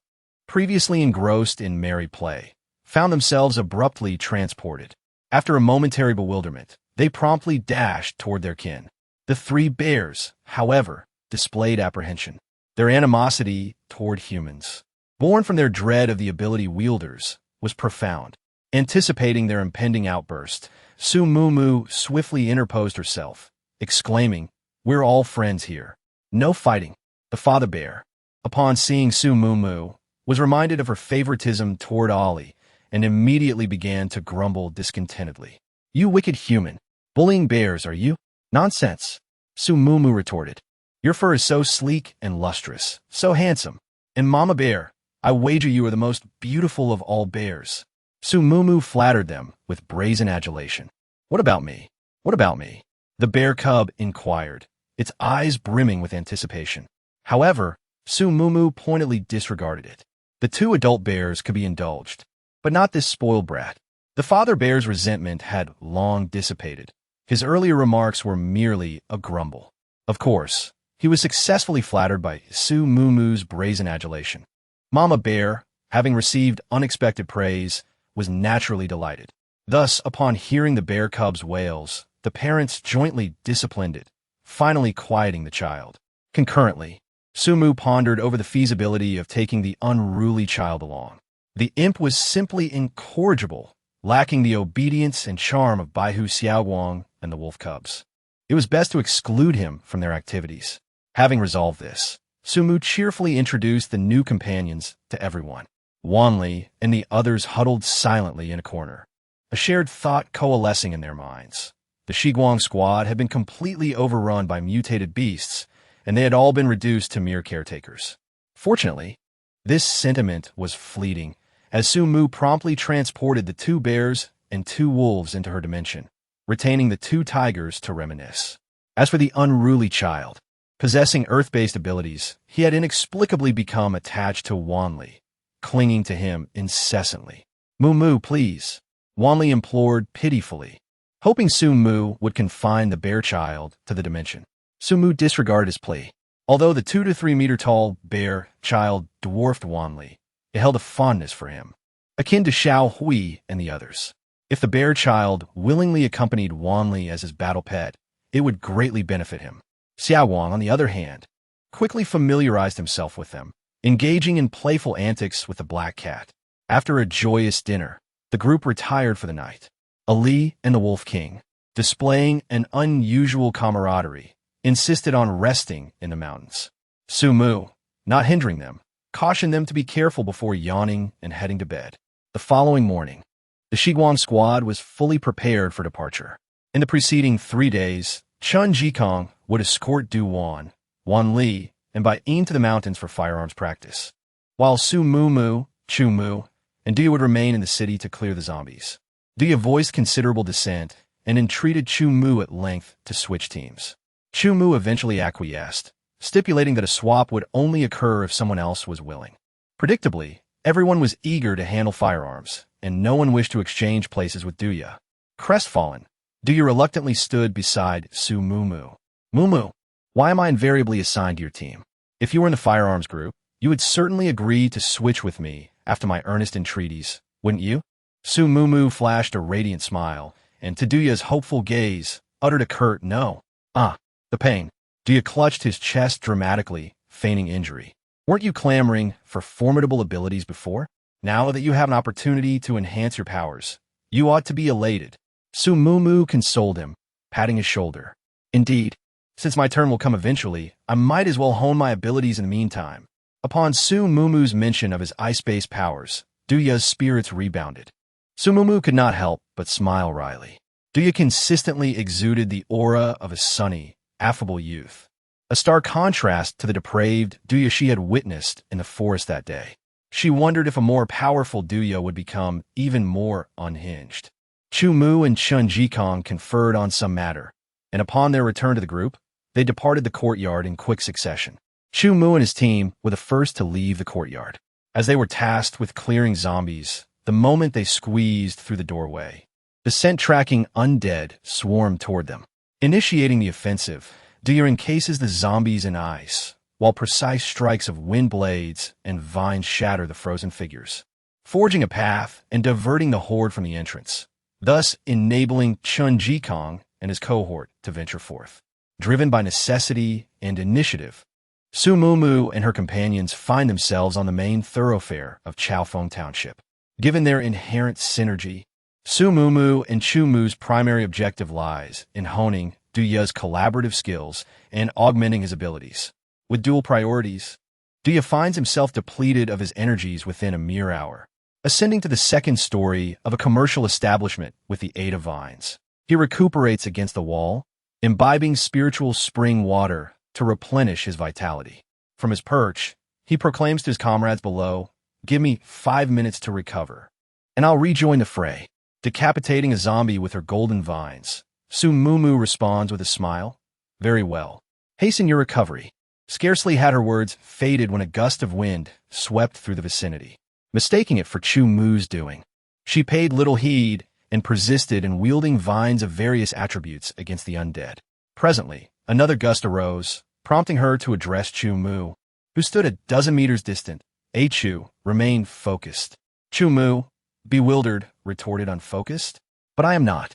previously engrossed in merry play, found themselves abruptly transported. After a momentary bewilderment, they promptly dashed toward their kin. The 3 bears, however, displayed apprehension. Their animosity toward humans, born from their dread of the ability wielders, was profound. Anticipating their impending outburst, Su Mumu swiftly interposed herself, exclaiming, "We're all friends here. No fighting." The father bear, upon seeing Su Mumu, was reminded of her favoritism toward Ali and immediately began to grumble discontentedly. "You wicked human. Bullying bears, are you?" "Nonsense," Su Mumu retorted. "Your fur is so sleek and lustrous, so handsome. And Mama Bear, I wager you are the most beautiful of all bears." Su Mumu flattered them with brazen adulation. "What about me? What about me?" the bear cub inquired, its eyes brimming with anticipation. However, Su Mumu pointedly disregarded it. The 2 adult bears could be indulged, but not this spoiled brat. The father bear's resentment had long dissipated. His earlier remarks were merely a grumble. Of course, he was successfully flattered by Su Mumu's brazen adulation. Mama Bear, having received unexpected praise, was naturally delighted. Thus, upon hearing the bear cub's wails, the parents jointly disciplined it, finally quieting the child. Concurrently, Sumu pondered over the feasibility of taking the unruly child along. The imp was simply incorrigible, lacking the obedience and charm of Baihu Xiaoguang and the wolf cubs. It was best to exclude him from their activities. Having resolved this, Sumu cheerfully introduced the new companions to everyone. Wanli and the others huddled silently in a corner, a shared thought coalescing in their minds. The Shiguang squad had been completely overrun by mutated beasts, and they had all been reduced to mere caretakers. Fortunately, this sentiment was fleeting, as Sumu promptly transported the 2 bears and 2 wolves into her dimension, retaining the 2 tigers to reminisce. As for the unruly child, possessing earth-based abilities, he had inexplicably become attached to Wanli, clinging to him incessantly. "Mumu, please," Wanli implored pitifully, hoping Sumu would confine the bear child to the dimension. Sumu disregarded his plea. Although the 2 to 3 meter tall bear child dwarfed Wanli, it held a fondness for him, akin to Xiao Hui and the others. If the bear child willingly accompanied Wanli as his battle pet, it would greatly benefit him. Xiaoguang, on the other hand, quickly familiarized himself with them, engaging in playful antics with the black cat. After a joyous dinner, the group retired for the night. Ali and the Wolf King, displaying an unusual camaraderie, insisted on resting in the mountains. Sumu, not hindering them, cautioned them to be careful before yawning and heading to bed. The following morning, the Shiguang squad was fully prepared for departure. In the preceding 3 days, Chun Jikong would escort Du Wan, Wan Li, and Bai Yin to the mountains for firearms practice, while Su Mumu, Chu Mu, and Duya would remain in the city to clear the zombies. Duya voiced considerable dissent and entreated Chu Mu at length to switch teams. Chu Mu eventually acquiesced, stipulating that a swap would only occur if someone else was willing. Predictably, everyone was eager to handle firearms, and no one wished to exchange places with Duya. Crestfallen, Duya reluctantly stood beside Su Mumu. "Mumu, why am I invariably assigned to your team? If you were in the firearms group, you would certainly agree to switch with me after my earnest entreaties, wouldn't you?" Su Mumu flashed a radiant smile, and to Duya's hopeful gaze, uttered a curt no. The pain. Duya clutched his chest dramatically, feigning injury. "Weren't you clamoring for formidable abilities before? Now that you have an opportunity to enhance your powers, you ought to be elated." Su Mumu consoled him, patting his shoulder. "Indeed, since my turn will come eventually, I might as well hone my abilities in the meantime." Upon Su Mumu's mention of his ice-based powers, Duya's spirits rebounded. Su Mumu could not help but smile wryly. Duya consistently exuded the aura of a sunny, affable youth, a stark contrast to the depraved Duya she had witnessed in the forest that day. She wondered if a more powerful Duya would become even more unhinged. Chu Mu and Chun Jikong conferred on some matter, and upon their return to the group, they departed the courtyard in quick succession. Chu Mu and his team were the first to leave the courtyard. As they were tasked with clearing zombies, the moment they squeezed through the doorway, the scent-tracking undead swarmed toward them. Initiating the offensive, Duya encases the zombies in ice, while precise strikes of wind blades and vines shatter the frozen figures, forging a path and diverting the horde from the entrance, thus enabling Chun Jikong and his cohort to venture forth. Driven by necessity and initiative, Su Mumu and her companions find themselves on the main thoroughfare of Chaofeng Township. Given their inherent synergy, Su Mumu and Chu Mu's primary objective lies in honing Duya's collaborative skills and augmenting his abilities. With dual priorities, Duya finds himself depleted of his energies within a mere hour. Ascending to the second story of a commercial establishment with the aid of vines, he recuperates against the wall, imbibing spiritual spring water to replenish his vitality. From his perch, he proclaims to his comrades below, "Give me 5 minutes to recover, and I'll rejoin the fray." Decapitating a zombie with her golden vines, Su Mumu responds with a smile, "Very well. Hasten your recovery." Scarcely had her words faded when a gust of wind swept through the vicinity, mistaking it for Chu Mu's doing. She paid little heed and persisted in wielding vines of various attributes against the undead. Presently, another gust arose, prompting her to address Chu Mu, who stood a dozen meters distant. Chu remained focused. Chu Mu, bewildered, retorted, "Unfocused? But I am not.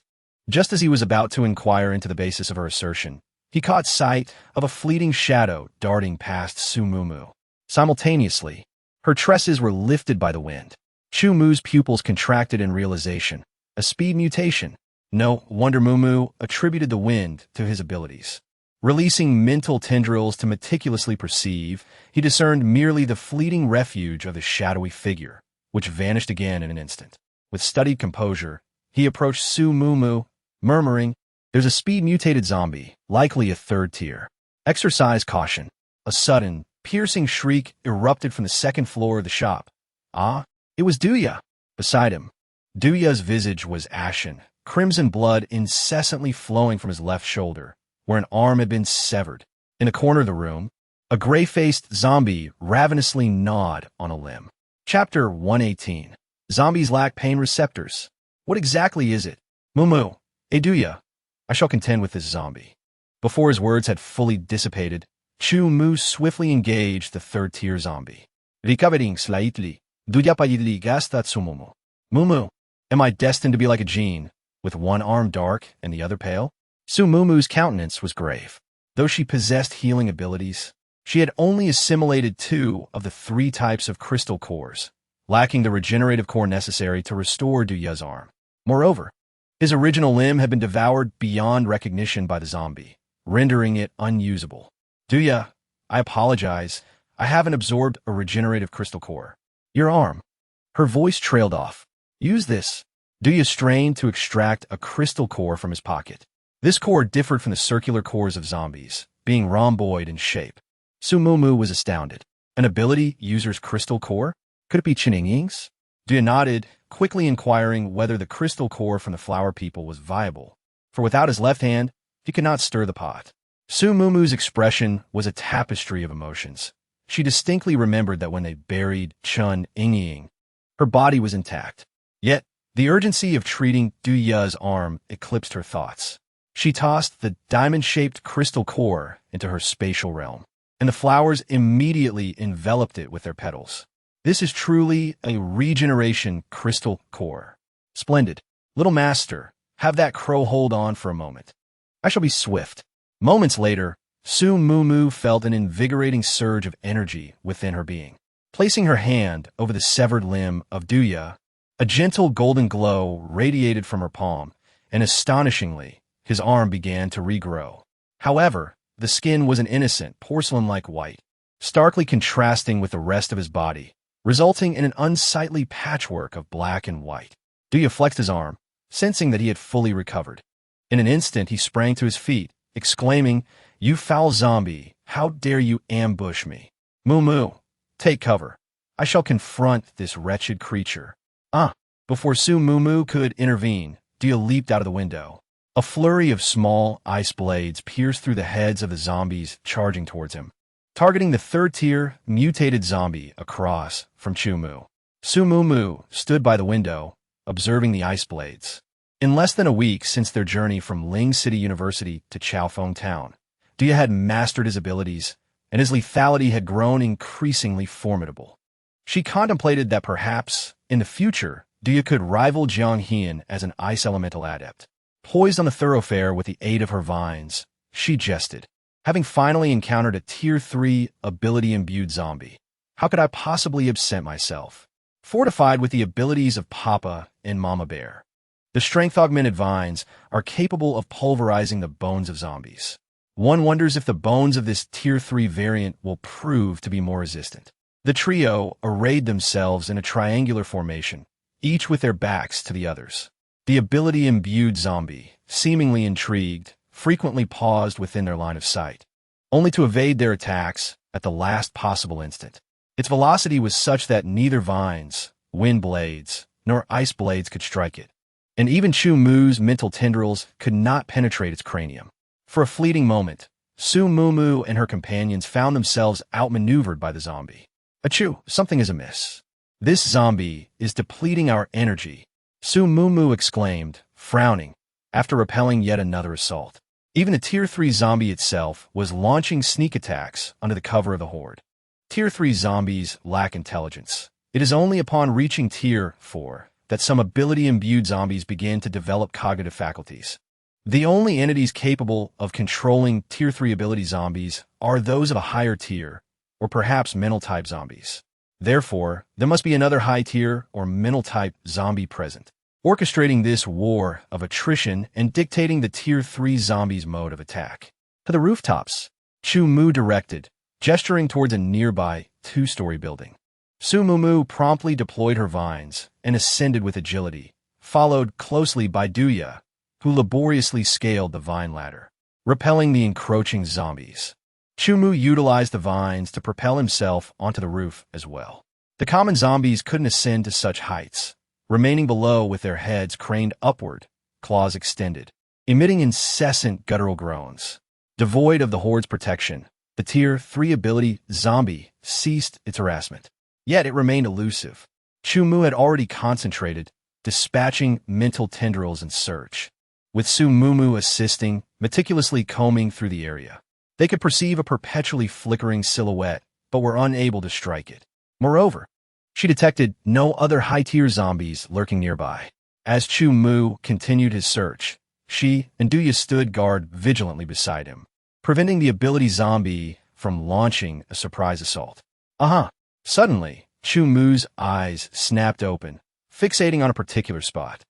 Just as he was about to inquire into the basis of her assertion, he caught sight of a fleeting shadow darting past Su Mumu. Simultaneously, her tresses were lifted by the wind. Chu Mu's pupils contracted in realization. A speed mutation. No wonder Mumu attributed the wind to his abilities. Releasing mental tendrils to meticulously perceive, he discerned merely the fleeting refuge of the shadowy figure, which vanished again in an instant. With studied composure, he approached Su Mumu, murmuring, "There's a speed-mutated zombie, likely a third tier. Exercise caution." A sudden, piercing shriek erupted from the second floor of the shop. Ah, it was Duya. Beside him, Duya's visage was ashen, crimson blood incessantly flowing from his left shoulder, where an arm had been severed. In a corner of the room, a gray-faced zombie ravenously gnawed on a limb. Chapter 118. Zombies lack pain receptors. What exactly is it? Mumu, Duya, I shall contend with this zombie. Before his words had fully dissipated, Chu Mu swiftly engaged the third-tier zombie. Recovering slightly, Duya pallidly gasped at Sumumu. Mumu, am I destined to be like a gene, with one arm dark and the other pale? Su Mumu's countenance was grave. Though she possessed healing abilities, she had only assimilated 2 of the 3 types of crystal cores, lacking the regenerative core necessary to restore Duya's arm. Moreover, his original limb had been devoured beyond recognition by the zombie, rendering it unusable. Duya, I apologize. I haven't absorbed a regenerative crystal core. Your arm. Her voice trailed off. Use this. Duya strained to extract a crystal core from his pocket. This core differed from the circular cores of zombies, being rhomboid in shape. Su Mumu was astounded. An ability user's crystal core? Could it be Chininging's? Duya nodded, quickly inquiring whether the crystal core from the flower people was viable, for without his left hand, he could not stir the pot. Su Mumu's expression was a tapestry of emotions. She distinctly remembered that when they buried Chun Ying, her body was intact. Yet, the urgency of treating Duya's arm eclipsed her thoughts. She tossed the diamond-shaped crystal core into her spatial realm, and the flowers immediately enveloped it with their petals. This is truly a regeneration crystal core. Splendid. Little master, have that crow hold on for a moment. I shall be swift. Moments later, Su Mumu felt an invigorating surge of energy within her being. Placing her hand over the severed limb of Duya, a gentle golden glow radiated from her palm, and astonishingly, his arm began to regrow. However, the skin was an innocent, porcelain-like white, starkly contrasting with the rest of his body, resulting in an unsightly patchwork of black and white. Duya flexed his arm, sensing that he had fully recovered. In an instant, he sprang to his feet, exclaiming, "You foul zombie, how dare you ambush me? Mumu, take cover. I shall confront this wretched creature." Before Su Mumu could intervene, Duya leaped out of the window. A flurry of small ice blades pierced through the heads of the zombies charging towards him, targeting the third-tier mutated zombie across from Chu Mu. Su Mumu stood by the window, observing the ice blades. In less than a week since their journey from Ling City University to Chaofeng Town, Duya had mastered his abilities, and his lethality had grown increasingly formidable. She contemplated that perhaps, in the future, Duya could rival Jiang Hian as an ice elemental adept. Poised on the thoroughfare with the aid of her vines, she jested. Having finally encountered a Tier 3 ability-imbued zombie, how could I possibly absent myself? Fortified with the abilities of Papa and Mama Bear, the strength-augmented vines are capable of pulverizing the bones of zombies. One wonders if the bones of this Tier 3 variant will prove to be more resistant. The trio arrayed themselves in a triangular formation, each with their backs to the others. The ability-imbued zombie, seemingly intrigued, frequently paused within their line of sight, only to evade their attacks at the last possible instant. Its velocity was such that neither vines, wind blades, nor ice blades could strike it, and even Chu Mu's mental tendrils could not penetrate its cranium. For a fleeting moment, Su Mumu and her companions found themselves outmaneuvered by the zombie. Achoo, something is amiss. This zombie is depleting our energy, Su Mumu exclaimed, frowning, after repelling yet another assault. Even the Tier 3 zombie itself was launching sneak attacks under the cover of the horde. Tier 3 zombies lack intelligence. It is only upon reaching Tier 4 that some ability-imbued zombies begin to develop cognitive faculties. The only entities capable of controlling Tier 3 ability zombies are those of a higher tier, or perhaps mental-type zombies. Therefore, there must be another high-tier or mental-type zombie present, orchestrating this war of attrition and dictating the Tier 3 zombies' mode of attack. To the rooftops, Chu Mu directed, gesturing towards a nearby two-story building. Su Mumu promptly deployed her vines and ascended with agility, followed closely by Duya, who laboriously scaled the vine ladder, repelling the encroaching zombies. Chu Mu utilized the vines to propel himself onto the roof as well. The common zombies couldn't ascend to such heights, remaining below with their heads craned upward, claws extended, emitting incessant guttural groans. Devoid of the Horde's protection, the Tier 3 ability zombie ceased its harassment. Yet it remained elusive. Chu Mu had already concentrated, dispatching mental tendrils in search. With Su Mumu assisting, meticulously combing through the area, they could perceive a perpetually flickering silhouette, but were unable to strike it. Moreover, she detected no other high-tier zombies lurking nearby. As Chu Mu continued his search, she and Duya stood guard vigilantly beside him, preventing the ability zombie from launching a surprise assault. Suddenly, Chu Mu's eyes snapped open, fixating on a particular spot.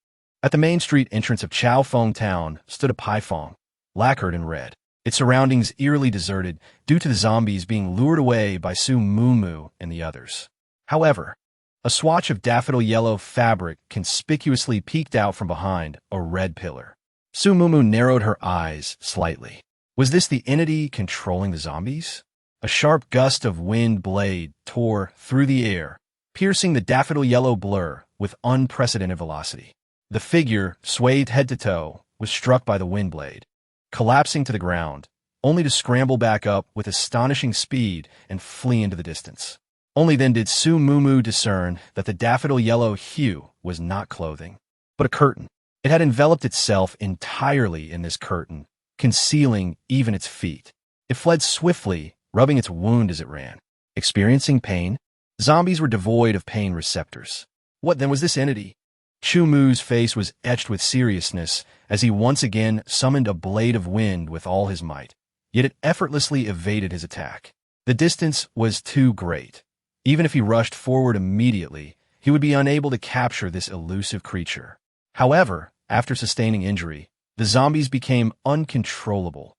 At the main street entrance of Chao Feng Town stood a paifeng, lacquered in red, its surroundings eerily deserted due to the zombies being lured away by Su Mumu and the others. However, a swatch of daffodil yellow fabric conspicuously peeked out from behind a red pillar. Su Mumu narrowed her eyes slightly. Was this the entity controlling the zombies? A sharp gust of wind blade tore through the air, piercing the daffodil yellow blur with unprecedented velocity. The figure, swathed head to toe, was struck by the wind blade, collapsing to the ground, only to scramble back up with astonishing speed and flee into the distance. Only then did Su Mumu discern that the daffodil yellow hue was not clothing, but a curtain. It had enveloped itself entirely in this curtain, concealing even its feet. It fled swiftly, rubbing its wound as it ran. Experiencing pain, zombies were devoid of pain receptors. What then was this entity? Chu Mu's face was etched with seriousness as he once again summoned a blade of wind with all his might, yet it effortlessly evaded his attack. The distance was too great. Even if he rushed forward immediately, he would be unable to capture this elusive creature. However, after sustaining injury, the zombies became uncontrollable,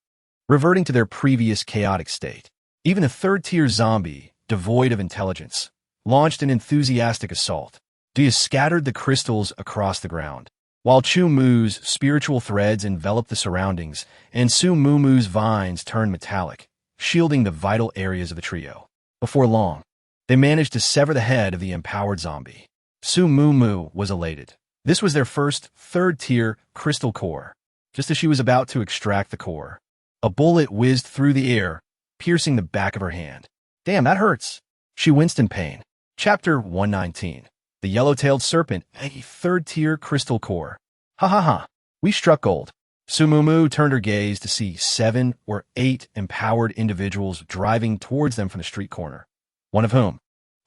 reverting to their previous chaotic state. Even a third-tier zombie, devoid of intelligence, launched an enthusiastic assault. Duya scattered the crystals across the ground, while Chu Mu's spiritual threads enveloped the surroundings, and Su Mumu's vines turned metallic, shielding the vital areas of the trio. Before long, they managed to sever the head of the empowered zombie. Su Mumu was elated. This was their first third-tier crystal core. Just as she was about to extract the core, a bullet whizzed through the air, piercing the back of her hand. Damn, that hurts. She winced in pain. Chapter 119. The Yellow-Tailed Serpent, a third-tier crystal core. Ha ha ha. We struck gold. Su Mumu turned her gaze to see 7 or 8 empowered individuals driving towards them from the street corner. One of whom,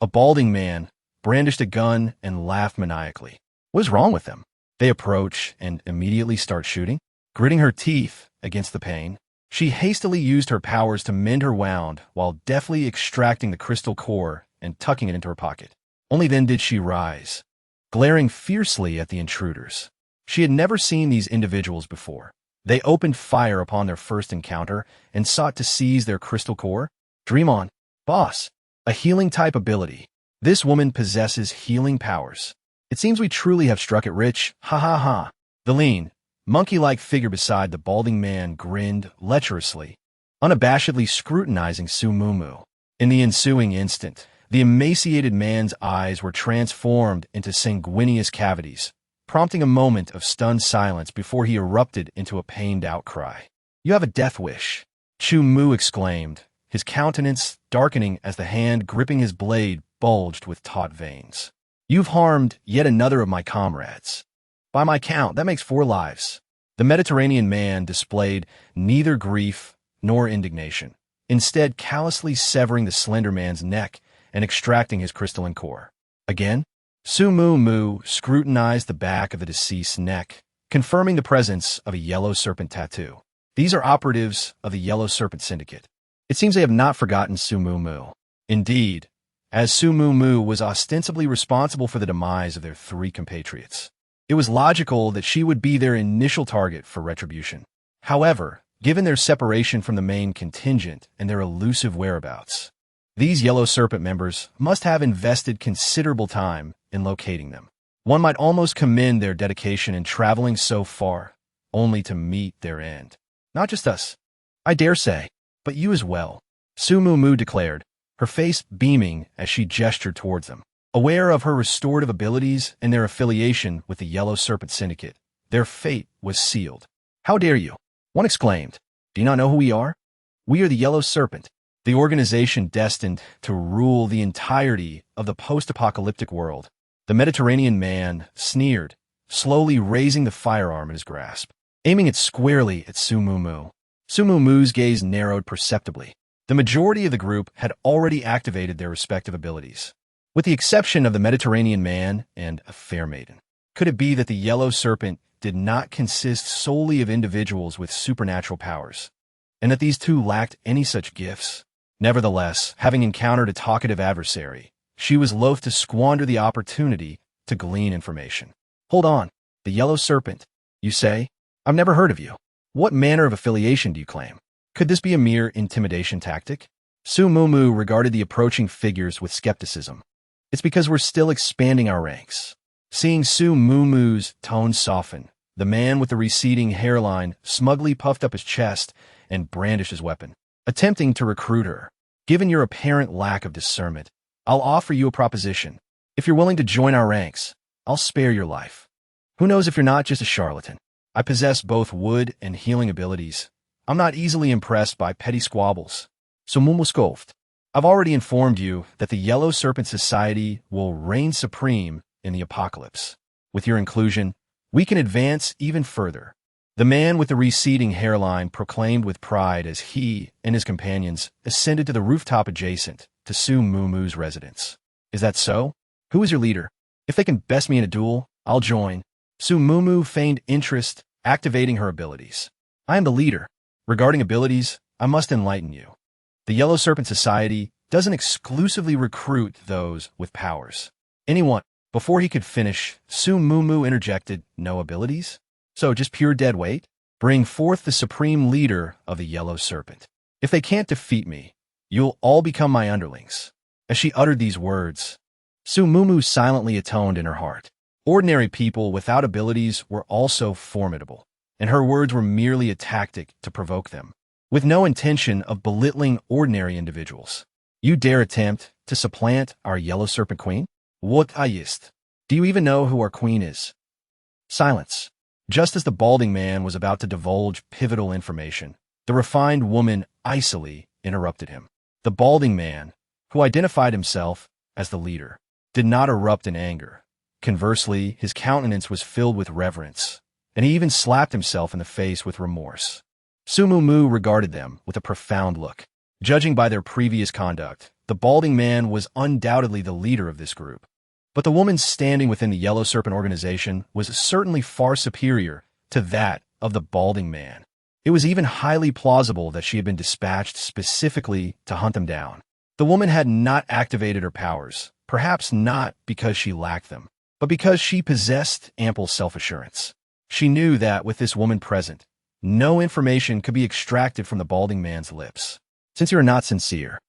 a balding man, brandished a gun and laughed maniacally. What is wrong with them? They approach and immediately start shooting. Gritting her teeth against the pain, she hastily used her powers to mend her wound while deftly extracting the crystal core and tucking it into her pocket. Only then did she rise, glaring fiercely at the intruders. She had never seen these individuals before. They opened fire upon their first encounter and sought to seize their crystal core. Dream on, boss. A healing-type ability. This woman possesses healing powers. It seems we truly have struck it rich. Ha ha ha. The lean, monkey-like figure beside the balding man grinned lecherously, unabashedly scrutinizing Su Mumu. In the ensuing instant, the emaciated man's eyes were transformed into sanguineous cavities, prompting a moment of stunned silence before he erupted into a pained outcry. You have a death wish, Chu Mu exclaimed, his countenance darkening as the hand gripping his blade bulged with taut veins. You've harmed yet another of my comrades. By my count, that makes 4 lives. The Mediterranean man displayed neither grief nor indignation, instead callously severing the slender man's neck and extracting his crystalline core. Again? Su Mu Mu scrutinized the back of the deceased's neck, confirming the presence of a yellow serpent tattoo. These are operatives of the Yellow Serpent Syndicate. It seems they have not forgotten Su Mu Mu. Indeed, as Su Mu Mu was ostensibly responsible for the demise of their 3 compatriots, it was logical that she would be their initial target for retribution. However, given their separation from the main contingent and their elusive whereabouts, these Yellow Serpent members must have invested considerable time in locating them. One might almost commend their dedication in traveling so far, only to meet their end. Not just us, I dare say, but you as well, Su Mu Mu declared, her face beaming as she gestured towards them. Aware of her restorative abilities and their affiliation with the Yellow Serpent Syndicate, their fate was sealed. How dare you? One exclaimed. Do you not know who we are? We are the Yellow Serpent, the organization destined to rule the entirety of the post-apocalyptic world. The Mediterranean man sneered, slowly raising the firearm in his grasp, aiming it squarely at Su Mu Mu. Su Mu Mu's gaze narrowed perceptibly. The majority of the group had already activated their respective abilities, with the exception of the Mediterranean man and a fair maiden. Could it be that the Yellow Serpent did not consist solely of individuals with supernatural powers, and that these two lacked any such gifts? Nevertheless, having encountered a talkative adversary, she was loath to squander the opportunity to glean information. Hold on, the Yellow Serpent, you say? I've never heard of you. What manner of affiliation do you claim? Could this be a mere intimidation tactic? Su Mu Mu regarded the approaching figures with skepticism. It's because we're still expanding our ranks. Seeing Su Mu Mu's tone soften, the man with the receding hairline smugly puffed up his chest and brandished his weapon, attempting to recruit her. Given your apparent lack of discernment, I'll offer you a proposition. If you're willing to join our ranks, I'll spare your life. Who knows if you're not just a charlatan? I possess both wood and healing abilities. I'm not easily impressed by petty squabbles. So Mumu scoffed. I've already informed you that the Yellow Serpent Society will reign supreme in the apocalypse. With your inclusion, we can advance even further. The man with the receding hairline proclaimed with pride as he and his companions ascended to the rooftop adjacent to Su Mu Mu's residence. Is that so? Who is your leader? If they can best me in a duel, I'll join. Su Mu Mu feigned interest, activating her abilities. I am the leader. Regarding abilities, I must enlighten you. The Yellow Serpent Society doesn't exclusively recruit those with powers. Anyone. Before he could finish, Su Mu Mu interjected, no abilities? So just pure dead weight? Bring forth the supreme leader of the Yellow Serpent. If they can't defeat me, you'll all become my underlings. As she uttered these words, Su Mu Mu silently atoned in her heart. Ordinary people without abilities were also formidable, and her words were merely a tactic to provoke them, with no intention of belittling ordinary individuals. You dare attempt to supplant our Yellow Serpent Queen? What ist? Do you even know who our queen is? Silence. Just as the balding man was about to divulge pivotal information, the refined woman icily interrupted him. The balding man, who identified himself as the leader, did not erupt in anger. Conversely, his countenance was filled with reverence, and he even slapped himself in the face with remorse. Su Mu Mu regarded them with a profound look. Judging by their previous conduct, the balding man was undoubtedly the leader of this group. But the woman standing within the Yellow Serpent organization was certainly far superior to that of the balding man. It was even highly plausible that she had been dispatched specifically to hunt them down. The woman had not activated her powers, perhaps not because she lacked them, but because she possessed ample self-assurance. She knew that with this woman present, no information could be extracted from the balding man's lips. Since you are not sincere,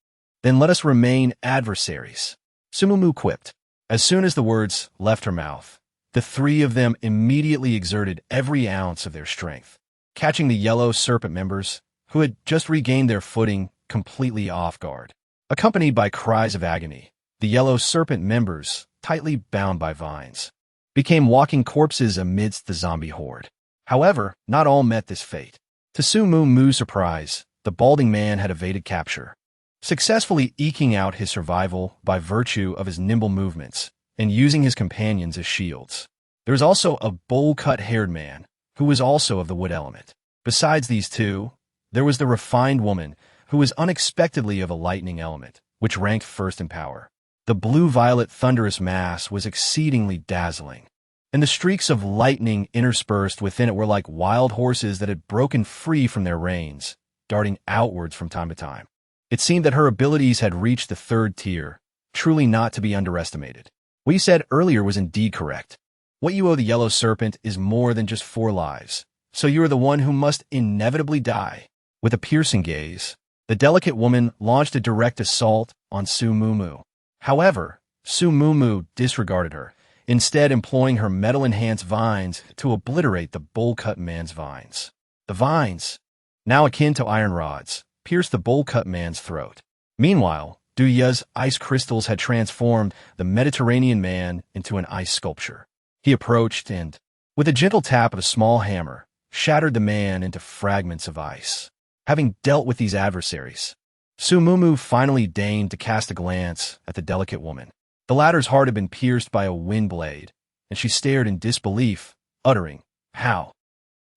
then let us remain adversaries, Su Mu Mu quipped. As soon as the words left her mouth, the 3 of them immediately exerted every ounce of their strength, catching the Yellow Serpent members, who had just regained their footing, completely off guard. Accompanied by cries of agony, the Yellow Serpent members, tightly bound by vines, became walking corpses amidst the zombie horde. However, not all met this fate. To Su Mu Mu's surprise, the balding man had evaded capture, successfully eking out his survival by virtue of his nimble movements and using his companions as shields. There was also a bowl-cut-haired man, who was also of the wood element. Besides these two, there was the refined woman, who was unexpectedly of a lightning element, which ranked first in power. The blue-violet thunderous mass was exceedingly dazzling, and the streaks of lightning interspersed within it were like wild horses that had broken free from their reins, darting outwards from time to time. It seemed that her abilities had reached the third tier, truly not to be underestimated. What you said earlier was indeed correct. What you owe the Yellow Serpent is more than just 4 lives, so you are the one who must inevitably die. With a piercing gaze, the delicate woman launched a direct assault on Su Mumu. However, Su Mumu disregarded her, instead employing her metal-enhanced vines to obliterate the bowl-cut man's vines. The vines, now akin to iron rods, pierced the bowl-cut man's throat. Meanwhile, Du Ye's ice crystals had transformed the Mediterranean man into an ice sculpture. He approached and, with a gentle tap of a small hammer, shattered the man into fragments of ice. Having dealt with these adversaries, Su Mumu finally deigned to cast a glance at the delicate woman. The latter's heart had been pierced by a wind blade, and she stared in disbelief, uttering, "How?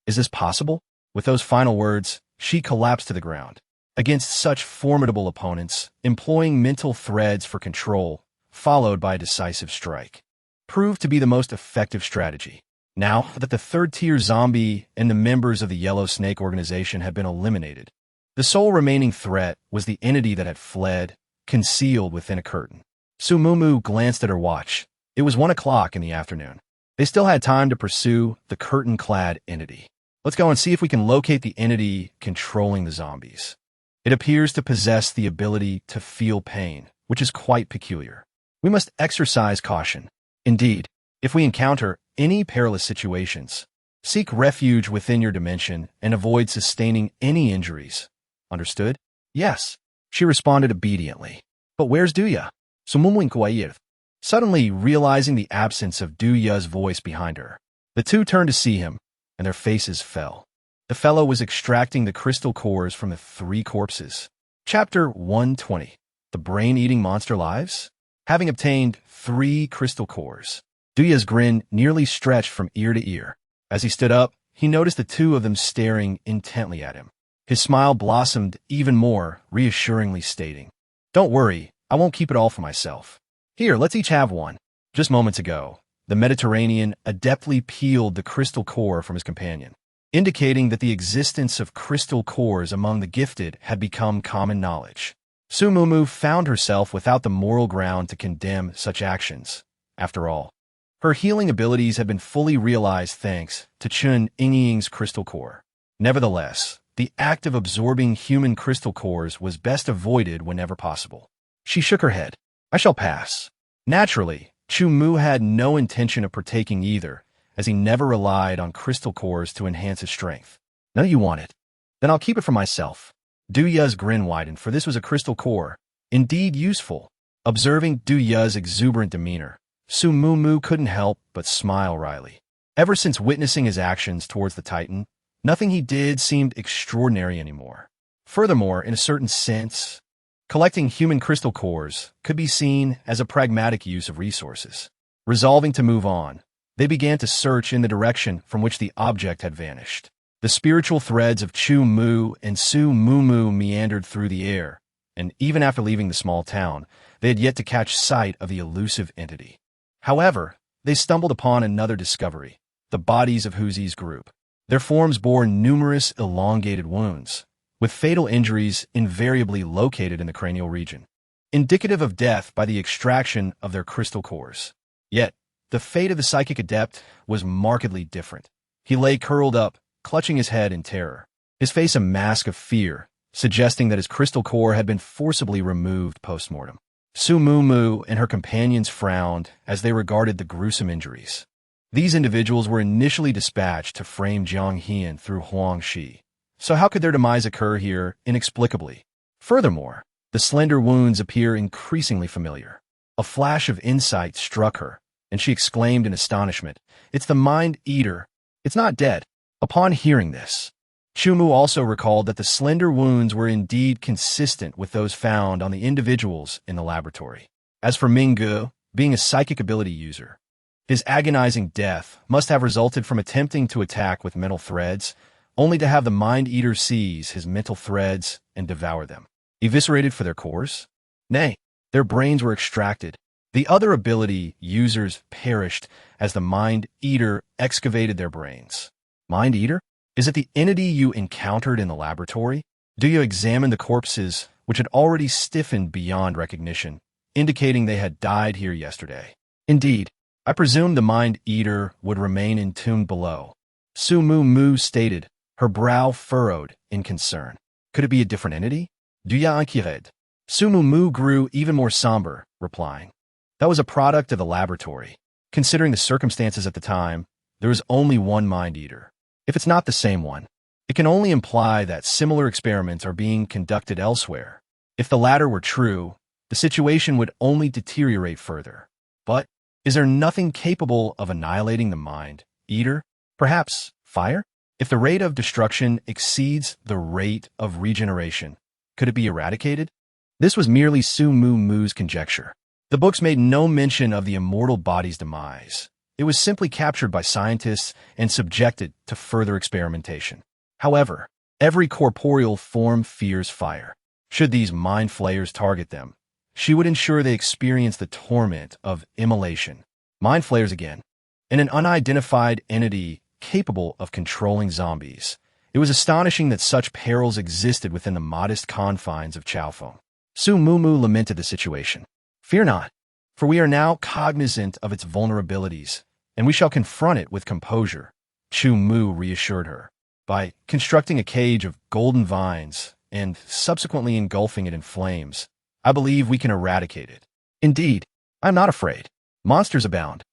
Is this possible?" With those final words, she collapsed to the ground. Against such formidable opponents, employing mental threads for control, followed by a decisive strike, proved to be the most effective strategy. Now that the third-tier zombie and the members of the Yellow Snake organization had been eliminated, the sole remaining threat was the entity that had fled, concealed within a curtain. Su Mumu glanced at her watch. It was 1 o'clock in the afternoon. They still had time to pursue the curtain-clad entity. Let's go and see if we can locate the entity controlling the zombies. It appears to possess the ability to feel pain, which is quite peculiar. We must exercise caution. Indeed, if we encounter any perilous situations, seek refuge within your dimension and avoid sustaining any injuries. Understood? Yes, she responded obediently. But where's Duya? Suddenly realizing the absence of Duya's voice behind her, the two turned to see him, and their faces fell. The fellow was extracting the crystal cores from the 3 corpses. Chapter 120. The Brain-Eating Monster Lives? Having obtained 3 crystal cores, Duya's grin nearly stretched from ear to ear. As he stood up, he noticed the 2 of them staring intently at him. His smile blossomed even more, reassuringly stating, "Don't worry, I won't keep it all for myself. Here, let's each have one." Just moments ago, the Mediterranean adeptly peeled the crystal core from his companion, indicating that the existence of crystal cores among the gifted had become common knowledge. Su Mumu found herself without the moral ground to condemn such actions. After all, her healing abilities had been fully realized thanks to Chun Yingying's crystal core. Nevertheless, the act of absorbing human crystal cores was best avoided whenever possible. She shook her head. "I shall pass." Naturally, Chu Mu had no intention of partaking either, as he never relied on crystal cores to enhance his strength. "No, you want it? Then I'll keep it for myself." Du Ye's grin widened, for this was a crystal core, indeed useful. Observing Du Ye's exuberant demeanor, Su Mumu couldn't help but smile wryly. Ever since witnessing his actions towards the Titan, nothing he did seemed extraordinary anymore. Furthermore, in a certain sense, collecting human crystal cores could be seen as a pragmatic use of resources. Resolving to move on, they began to search in the direction from which the object had vanished. The spiritual threads of Chu Mu and Su Mumu meandered through the air, and even after leaving the small town, they had yet to catch sight of the elusive entity. However, they stumbled upon another discovery, the bodies of Huzi's group. Their forms bore numerous elongated wounds, with fatal injuries invariably located in the cranial region, indicative of death by the extraction of their crystal cores. Yet, the fate of the psychic adept was markedly different. He lay curled up, clutching his head in terror, his face a mask of fear, suggesting that his crystal core had been forcibly removed post-mortem. Su Mumu and her companions frowned as they regarded the gruesome injuries. These individuals were initially dispatched to frame Jiang Hian through Huang Shi, so how could their demise occur here inexplicably? Furthermore, the slender wounds appear increasingly familiar. A flash of insight struck her, and she exclaimed in astonishment, "It's the Mind Eater. It's not dead." Upon hearing this, Chumu also recalled that the slender wounds were indeed consistent with those found on the individuals in the laboratory. As for Minggu, being a psychic ability user, his agonizing death must have resulted from attempting to attack with mental threads, only to have the Mind Eater seize his mental threads and devour them. Eviscerated for their cores? Nay, Their brains were extracted. The other ability users perished as the Mind Eater excavated their brains. Mind Eater? Is it the entity you encountered in the laboratory? Do you examine the corpses, which had already stiffened beyond recognition, indicating they had died here yesterday? Indeed, I presumed the Mind Eater would remain entombed below. Su Mu Mu stated, her brow furrowed in concern. Could it be a different entity? Duya inquired. Su Mu Mu grew even more somber, replying, that was a product of the laboratory. Considering the circumstances at the time, there was only one Mind Eater. If it's not the same one, it can only imply that similar experiments are being conducted elsewhere. If the latter were true, the situation would only deteriorate further. But is there nothing capable of annihilating the Mind Eater? Perhaps fire? If the rate of destruction exceeds the rate of regeneration, could it be eradicated? This was merely Su Mu Mu's conjecture. The books made no mention of the immortal body's demise. It was simply captured by scientists and subjected to further experimentation. However, every corporeal form fears fire. Should these mind flayers target them, she would ensure they experience the torment of immolation. Mind flayers again, and an unidentified entity capable of controlling zombies. It was astonishing that such perils existed within the modest confines of Chaofeng. Su Mu Mu lamented the situation. Fear not, for we are now cognizant of its vulnerabilities, and we shall confront it with composure, Chu Mu reassured her. By constructing a cage of golden vines and subsequently engulfing it in flames, I believe we can eradicate it. Indeed, I am not afraid. Monsters abound,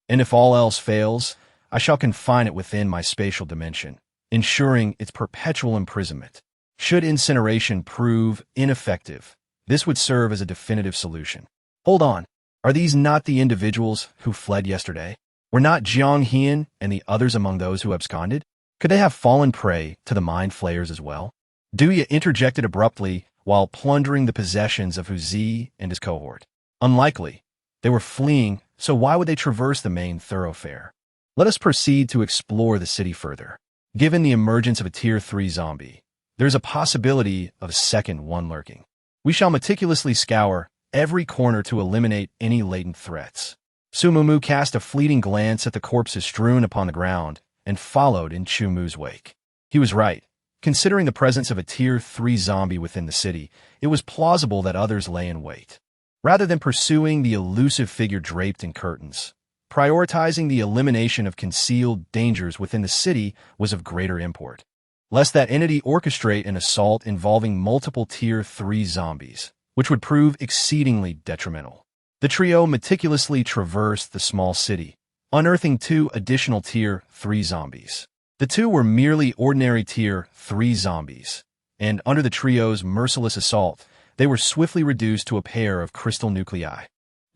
and if all else fails, I shall confine it within my spatial dimension, ensuring its perpetual imprisonment. Should incineration prove ineffective, this would serve as a definitive solution. Hold on, are these not the individuals who fled yesterday? Were not Jiang Hian and the others among those who absconded? Could they have fallen prey to the mind flayers as well? Duya interjected abruptly while plundering the possessions of Hu Zi and his cohort. Unlikely. They were fleeing, so why would they traverse the main thoroughfare? Let us proceed to explore the city further. Given the emergence of a Tier 3 zombie, there is a possibility of a second one lurking. We shall meticulously scour every corner to eliminate any latent threats. Su Mu Mu cast a fleeting glance at the corpses strewn upon the ground and followed in Chu Mu's wake. He was right. Considering the presence of a Tier 3 zombie within the city, it was plausible that others lay in wait. Rather than pursuing the elusive figure draped in curtains, prioritizing the elimination of concealed dangers within the city was of greater import. Lest that entity orchestrate an assault involving multiple Tier 3 zombies, which would prove exceedingly detrimental. The trio meticulously traversed the small city, unearthing 2 additional Tier 3 zombies. The 2 were merely ordinary Tier 3 zombies, and under the trio's merciless assault, they were swiftly reduced to a pair of crystal nuclei.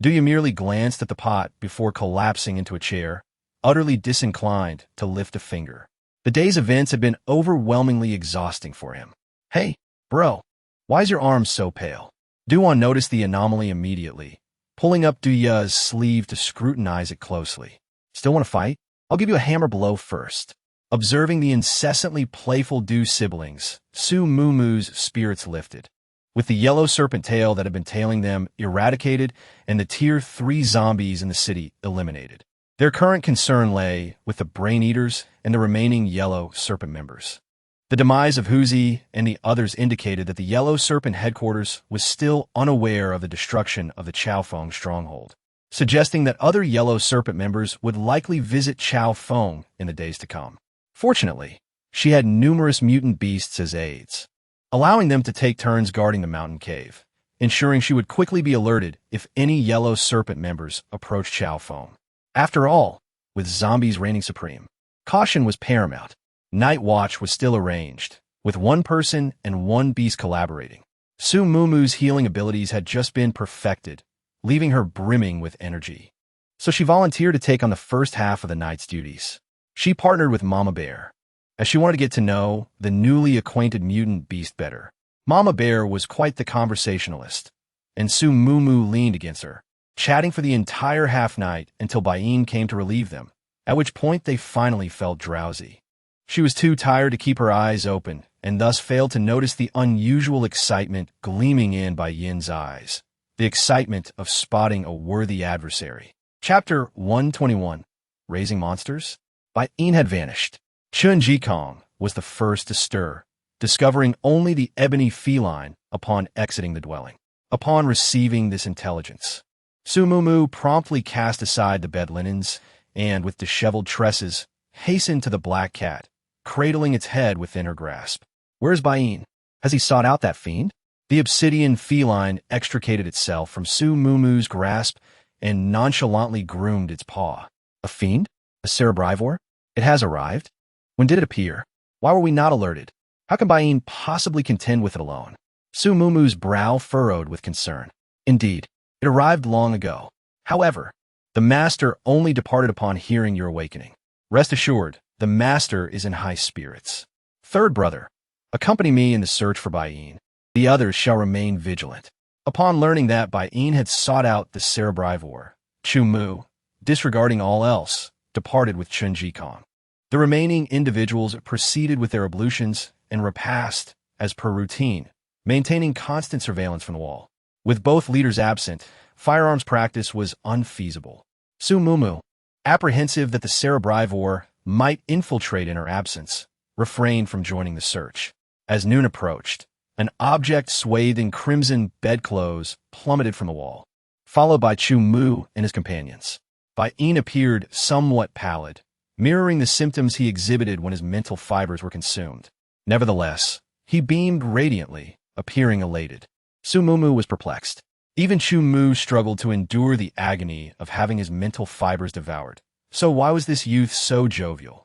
Duya merely glanced at the pot before collapsing into a chair, utterly disinclined to lift a finger. The day's events had been overwhelmingly exhausting for him. Hey, bro, why is your arm so pale? Duan noticed the anomaly immediately, pulling up Duya's sleeve to scrutinize it closely. Still want to fight? I'll give you a hammer blow first. Observing the incessantly playful Du siblings, Su Mu Mu's spirits lifted. With the yellow serpent tail that had been tailing them eradicated and the Tier 3 zombies in the city eliminated, their current concern lay with the Brain Eaters and the remaining yellow serpent members. The demise of Hu Zi and the others indicated that the Yellow Serpent headquarters was still unaware of the destruction of the Chaofeng stronghold, suggesting that other Yellow Serpent members would likely visit Chaofeng in the days to come. Fortunately, she had numerous mutant beasts as aides, allowing them to take turns guarding the mountain cave, ensuring she would quickly be alerted if any Yellow Serpent members approached Chaofeng. After all, with zombies reigning supreme, caution was paramount. Night Watch was still arranged, with 1 person and 1 beast collaborating. Su Mu Mu's healing abilities had just been perfected, leaving her brimming with energy. So she volunteered to take on the first half of the night's duties. She partnered with Mama Bear, as she wanted to get to know the newly acquainted mutant beast better. Mama Bear was quite the conversationalist, and Su Mu Mu leaned against her, chatting for the entire half-night until Bain came to relieve them, at which point they finally felt drowsy. She was too tired to keep her eyes open, and thus failed to notice the unusual excitement gleaming in by Yin's eyes. the excitement of spotting a worthy adversary. Chapter 121, Raising Monsters? Bai Yin had vanished. Chun Jikong was the first to stir, discovering only the ebony feline upon exiting the dwelling. Upon receiving this intelligence, Su Mumu promptly cast aside the bed linens and, with disheveled tresses, hastened to the black cat, cradling its head within her grasp. Where's Bai Yin? Has he sought out that fiend? The obsidian feline extricated itself from Su Mumu's grasp and nonchalantly groomed its paw. A fiend? A cerebrivore? It has arrived? When did it appear? Why were we not alerted? How can Bai Yin possibly contend with it alone? Su Mumu's brow furrowed with concern. Indeed, it arrived long ago. However, the master only departed upon hearing your awakening. Rest assured, the master is in high spirits. Third brother, accompany me in the search for Bai Yin. The others shall remain vigilant. Upon learning that Bai Yin had sought out the cerebrivore, Chu Mu, disregarding all else, departed with Chun Jikong. The remaining individuals proceeded with their ablutions and repast, as per routine, maintaining constant surveillance from the wall. With both leaders absent, firearms practice was unfeasible. Su Mumu, apprehensive that the cerebrivore might infiltrate in her absence, refrained from joining the search. As noon approached, an object swathed in crimson bedclothes plummeted from the wall, followed by Chu Mu and his companions. Bai Yin appeared somewhat pallid, mirroring the symptoms he exhibited when his mental fibers were consumed. Nevertheless, he beamed radiantly, appearing elated. Su Mumu was perplexed. Even Chu Mu struggled to endure the agony of having his mental fibers devoured. So why was this youth so jovial?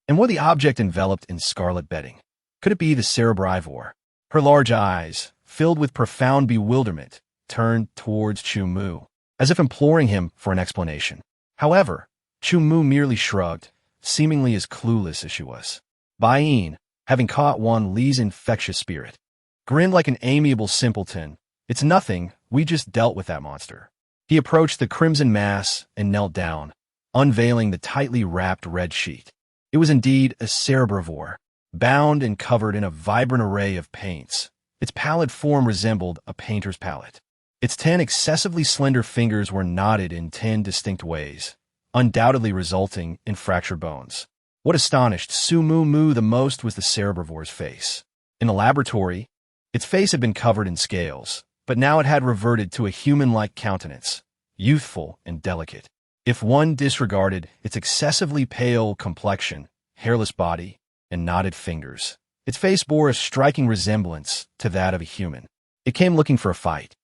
And was the object enveloped in scarlet bedding? Could it be the cerebrivore? Her large eyes, filled with profound bewilderment, turned towards Chu Mu, as if imploring him for an explanation. However, Chu Mu merely shrugged, seemingly as clueless as she was. Bai Yin, having caught Wan Li's infectious spirit, grinned like an amiable simpleton. It's nothing, we just dealt with that monster. He approached the crimson mass and knelt down, unveiling the tightly wrapped red sheet. It was indeed a cerebrivore, bound and covered in a vibrant array of paints. Its pallid form resembled a painter's palette. Its 10 excessively slender fingers were knotted in 10 distinct ways, undoubtedly resulting in fractured bones. What astonished Su Mumu the most was the cerebrivore's face. In the laboratory, its face had been covered in scales, but now it had reverted to a human-like countenance, youthful and delicate. If one disregarded its excessively pale complexion, hairless body, and knotted fingers, its face bore a striking resemblance to that of a human. It came looking for a fight,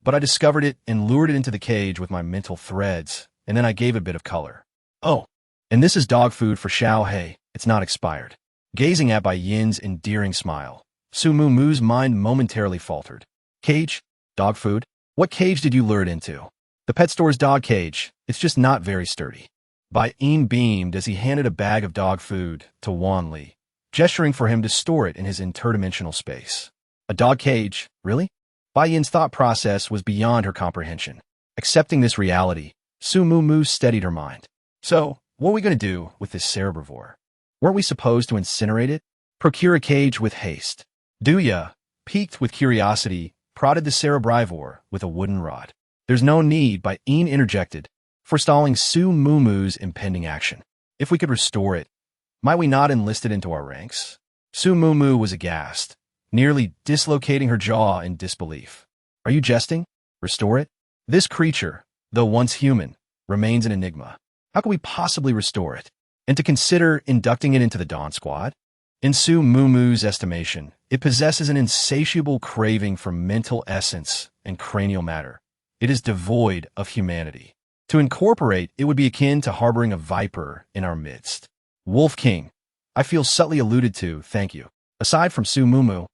but I discovered it and lured it into the cage with my mental threads, and then I gave it a bit of color. Oh, and this is dog food for Xiao He. It's not expired. Gazing at Bai Yin's endearing smile, Su Mumu's mind momentarily faltered. Cage? Dog food? What cage did you lure it into? The pet store's dog cage. It's just not very sturdy. Bai Yin beamed as he handed a bag of dog food to Wan Li, gesturing for him to store it in his interdimensional space. A dog cage? Really? Bai Yin's thought process was beyond her comprehension. Accepting this reality, Su Mumu steadied her mind. So, what are we going to do with this cerebrivore? Weren't we supposed to incinerate it? Procure a cage with haste. Duya, piqued with curiosity, prodded the cerebrivore with a wooden rod. There's no need, Bai Yin interjected, forestalling Su Mumu's impending action. If we could restore it, might we not enlist it into our ranks? Su Mumu was aghast, nearly dislocating her jaw in disbelief. Are you jesting? Restore it? This creature, though once human, remains an enigma. How can we possibly restore it? And to consider inducting it into the Dawn Squad? In Su Mumu's estimation, it possesses an insatiable craving for mental essence and cranial matter. It is devoid of humanity. To incorporate, it would be akin to harboring a viper in our midst. Wolf King, I feel subtly alluded to, thank you. Aside from Su Mumu,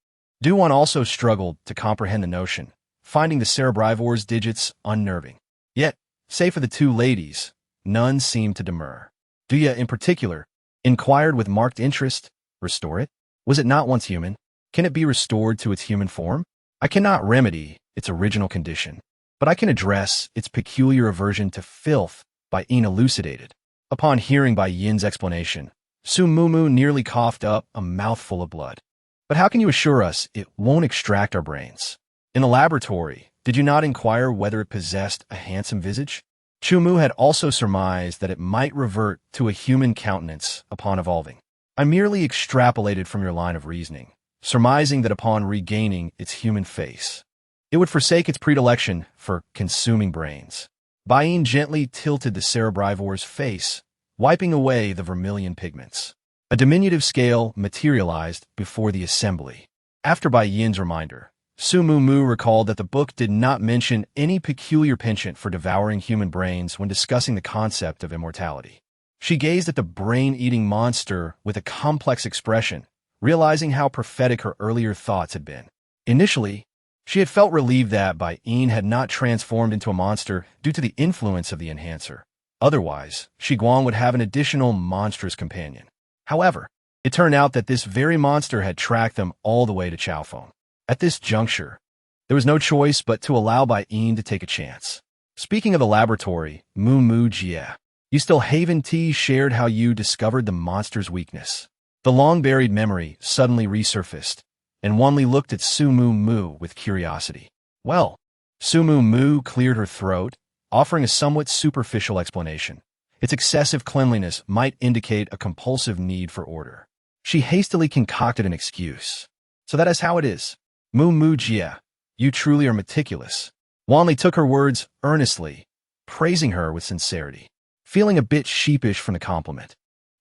Duan also struggled to comprehend the notion, finding the cerebrivore's digits unnerving. Yet, save for the two ladies, none seemed to demur. Duya, in particular, inquired with marked interest, restore it? Was it not once human? Can it be restored to its human form? I cannot remedy its original condition, but I can address its peculiar aversion to filth Bai Yin elucidated. Upon hearing Bai Yin's explanation, Su Mumu nearly coughed up a mouthful of blood. But how can you assure us it won't extract our brains? In the laboratory, Did you not inquire whether it possessed a handsome visage? Chumu had also surmised that it might revert to a human countenance upon evolving. I merely extrapolated from your line of reasoning, surmising that upon regaining its human face, it would forsake its predilection for consuming brains. Bain gently tilted the cerebrivore's face, wiping away the vermilion pigments. A diminutive scale materialized before the assembly. After Bai Yin's reminder, Su Mumu recalled that the book did not mention any peculiar penchant for devouring human brains when discussing the concept of immortality. She gazed at the brain-eating monster with a complex expression, realizing how prophetic her earlier thoughts had been. Initially, she had felt relieved that Bai Yin had not transformed into a monster due to the influence of the enhancer. Otherwise, Shi Guang would have an additional monstrous companion. However, it turned out that this very monster had tracked them all the way to Chaofeng. At this juncture, there was no choice but to allow Bai Yin to take a chance. Speaking of the laboratory, Mu Mu Jie, you still Haven T shared how you discovered the monster's weakness. The long-buried memory suddenly resurfaced, and Wanli looked at Su Mu Mu with curiosity. Well, Su Mu Mu cleared her throat, offering a somewhat superficial explanation. Its excessive cleanliness might indicate a compulsive need for order. She hastily concocted an excuse. So that is how it is. Mu Mu Jie, you truly are meticulous. Wanli took her words earnestly, praising her with sincerity. Feeling a bit sheepish from the compliment,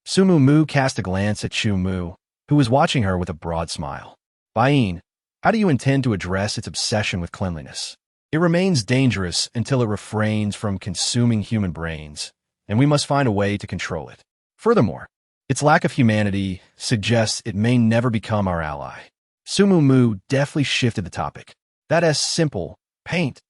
Su Mu Mu cast a glance at Chu Mu, who was watching her with a broad smile. Bai Yin, how do you intend to address its obsession with cleanliness? It remains dangerous until it refrains from consuming human brains, and we must find a way to control it. Furthermore, its lack of humanity suggests it may never become our ally. Su Mu Mu deftly shifted the topic. That is simple. Paint.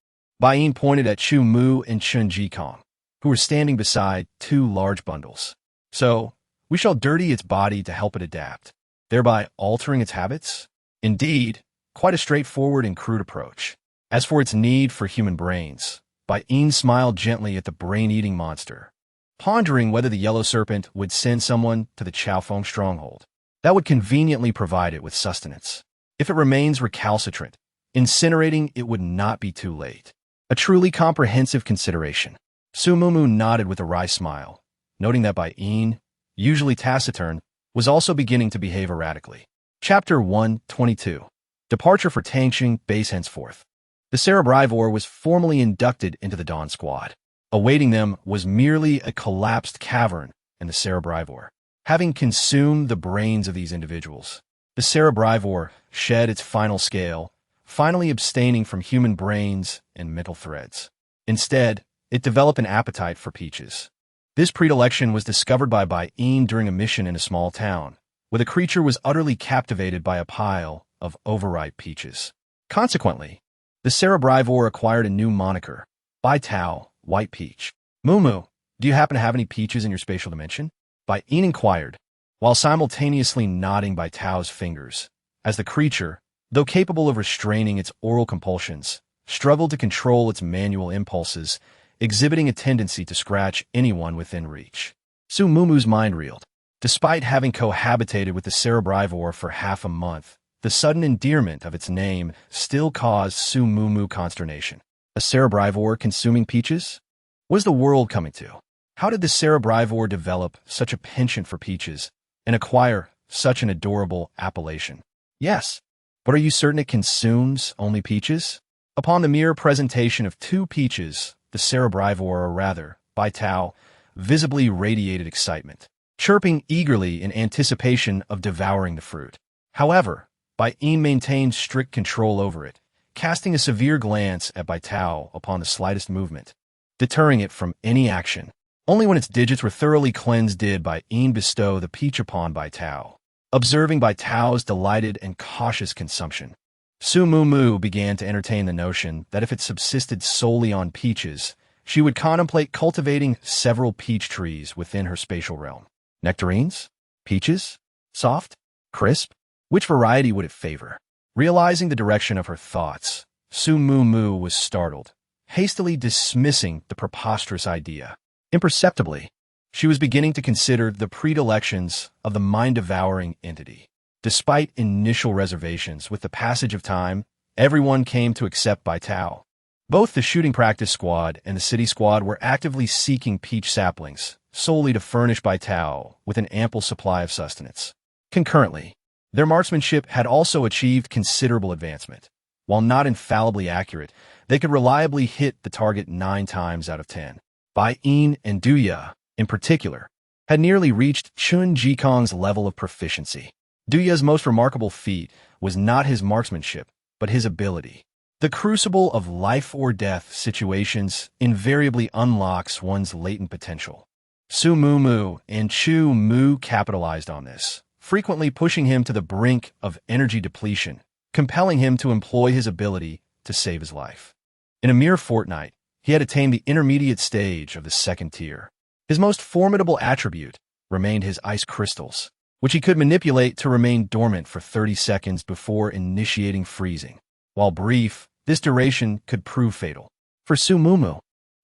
Bai Yin pointed at Chu Mu and Chun Jikong, who were standing beside two large bundles. So, we shall dirty its body to help it adapt, thereby altering its habits? Indeed, quite a straightforward and crude approach. As for its need for human brains, Bai Yin smiled gently at the brain-eating monster, pondering whether the yellow serpent would send someone to the Chaofeng stronghold. That would conveniently provide it with sustenance. If it remains recalcitrant, incinerating it would not be too late. A truly comprehensive consideration. Su Mumu nodded with a wry smile, noting that Bai Yin, usually taciturn, was also beginning to behave erratically. Chapter 122. Departure for Tangxing Base henceforth. The cerebrivore was formally inducted into the Dawn Squad. Awaiting them was merely a collapsed cavern in the cerebrivore. Having consumed the brains of these individuals, the cerebrivore shed its final scale, finally abstaining from human brains and mental threads. Instead, it developed an appetite for peaches. This predilection was discovered by Bai Yin during a mission in a small town, where the creature was utterly captivated by a pile of overripe peaches. Consequently, the cerebrivore acquired a new moniker, Bai Tao, White Peach. Mumu, do you happen to have any peaches in your spatial dimension? Bai Yin inquired, while simultaneously nodding Bai Tao's fingers, as the creature, though capable of restraining its oral compulsions, struggled to control its manual impulses, exhibiting a tendency to scratch anyone within reach. Su Mumu's mind reeled. Despite having cohabitated with the cerebrivore for half a month, the sudden endearment of its name still caused Su Mumu consternation. A cerebrivore consuming peaches? What is the world coming to? How did the cerebrivore develop such a penchant for peaches and acquire such an adorable appellation? Yes, but are you certain it consumes only peaches? Upon the mere presentation of two peaches, the cerebrivore, or rather, Bai Tao, visibly radiated excitement, chirping eagerly in anticipation of devouring the fruit. However, Bai Yin maintained strict control over it, casting a severe glance at Bai Tao upon the slightest movement, deterring it from any action. Only when its digits were thoroughly cleansed did Bai Yin bestow the peach upon Bai Tao. Observing Bai Tao's delighted and cautious consumption, Su Mumu began to entertain the notion that if it subsisted solely on peaches, she would contemplate cultivating several peach trees within her spatial realm. Nectarines? Peaches? Soft? Crisp? Which variety would it favor? Realizing the direction of her thoughts, Su Mumu was startled, hastily dismissing the preposterous idea. Imperceptibly, she was beginning to consider the predilections of the mind-devouring entity. Despite initial reservations, with the passage of time, everyone came to accept Bai Tao, Both the shooting practice squad and the city squad were actively seeking peach saplings, solely to furnish Bai Tao with an ample supply of sustenance. Concurrently, their marksmanship had also achieved considerable advancement. While not infallibly accurate, they could reliably hit the target 9 times out of 10. Bai Yin and Du Ye, in particular, had nearly reached Chun Jikong's level of proficiency. Du Ye's most remarkable feat was not his marksmanship, but his ability. The crucible of life-or-death situations invariably unlocks one's latent potential. Su Mumu and Chu Mu capitalized on this, frequently pushing him to the brink of energy depletion, compelling him to employ his ability to save his life. In a mere fortnight, he had attained the intermediate stage of the second tier. His most formidable attribute remained his ice crystals, which he could manipulate to remain dormant for 30 seconds before initiating freezing. While brief, this duration could prove fatal. For Su Mumu,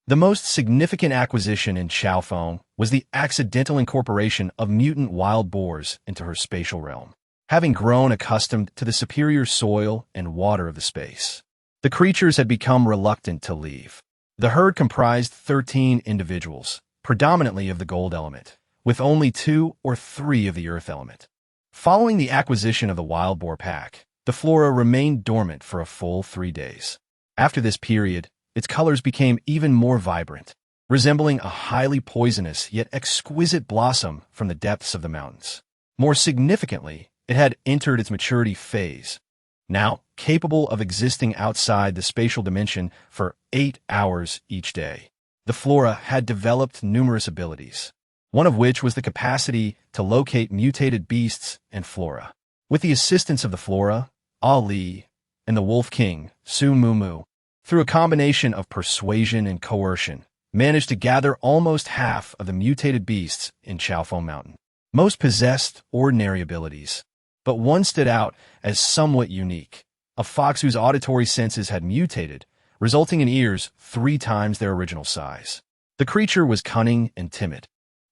the most significant acquisition in Xiaofeng was the accidental incorporation of mutant wild boars into her spatial realm. Having grown accustomed to the superior soil and water of the space, the creatures had become reluctant to leave. The herd comprised 13 individuals, predominantly of the gold element, with only 2 or 3 of the earth element. Following the acquisition of the wild boar pack, the flora remained dormant for a full 3 days. After this period, its colors became even more vibrant, resembling a highly poisonous yet exquisite blossom from the depths of the mountains. More significantly, it had entered its maturity phase, now capable of existing outside the spatial dimension for 8 hours each day. The flora had developed numerous abilities, one of which was the capacity to locate mutated beasts and flora. With the assistance of the flora, Ali and the Wolf King, Su Mumu, through a combination of persuasion and coercion, managed to gather almost half of the mutated beasts in Xiaofeng Mountain. Most possessed ordinary abilities, but one stood out as somewhat unique, a fox whose auditory senses had mutated, resulting in ears 3 times their original size. The creature was cunning and timid,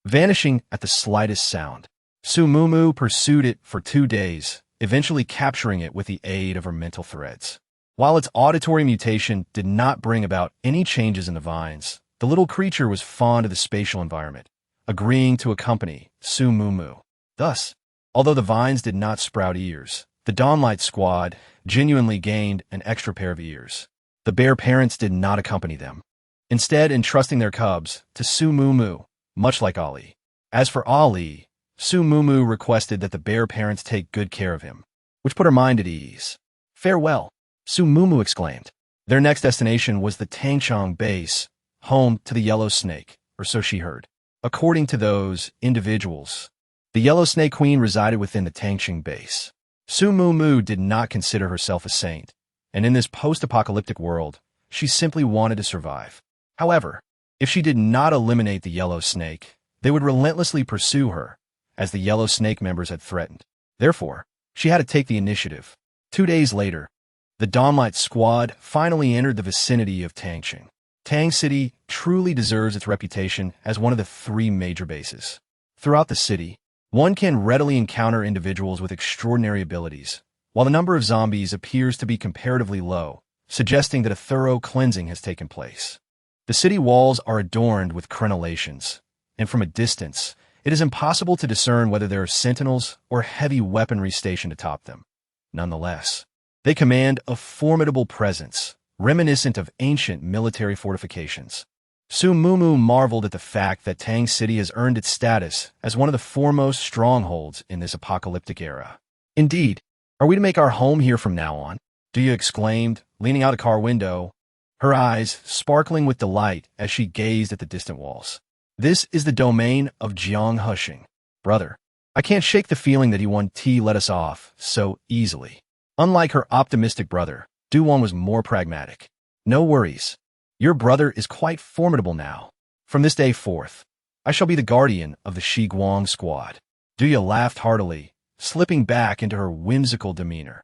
vanishing at the slightest sound. Su Mumu pursued it for 2 days, eventually capturing it with the aid of her mental threads. While its auditory mutation did not bring about any changes in the vines, the little creature was fond of the spatial environment, agreeing to accompany Su Mumu. Thus, although the vines did not sprout ears, the Dawnlight Squad genuinely gained an extra pair of ears. The bear parents did not accompany them, instead entrusting their cubs to Su Mumu, much like Ali. As for Ali, Su Mumu requested that the bear parents take good care of him, which put her mind at ease. "Farewell," Su Mumu exclaimed. Their next destination was the Tangchong base, home to the Yellow Snake, or so she heard. According to those individuals, the Yellow Snake Queen resided within the Tangchong base. Su Mumu did not consider herself a saint, and in this post-apocalyptic world, she simply wanted to survive. However, if she did not eliminate the Yellow Snake, they would relentlessly pursue her, as the Yellow Snake members had threatened. Therefore, she had to take the initiative. 2 days later, the Dawnlight Squad finally entered the vicinity of Tangchong. Tang City truly deserves its reputation as one of the 3 major bases. Throughout the city, one can readily encounter individuals with extraordinary abilities, while the number of zombies appears to be comparatively low, suggesting that a thorough cleansing has taken place. The city walls are adorned with crenellations, and from a distance, it is impossible to discern whether there are sentinels or heavy weaponry stationed atop them. Nonetheless, they command a formidable presence, reminiscent of ancient military fortifications. Su Mumu marveled at the fact that Tang City has earned its status as one of the foremost strongholds in this apocalyptic era. "Indeed, are we to make our home here from now on?" Du Ye exclaimed, leaning out a car window, her eyes sparkling with delight as she gazed at the distant walls. "This is the domain of Jiang Hushing. Brother, I can't shake the feeling that Yuan Ti let us off so easily." Unlike her optimistic brother, Du Wan was more pragmatic. "No worries. Your brother is quite formidable now. From this day forth, I shall be the guardian of the Shi Guang squad." Du Ye laughed heartily, slipping back into her whimsical demeanor.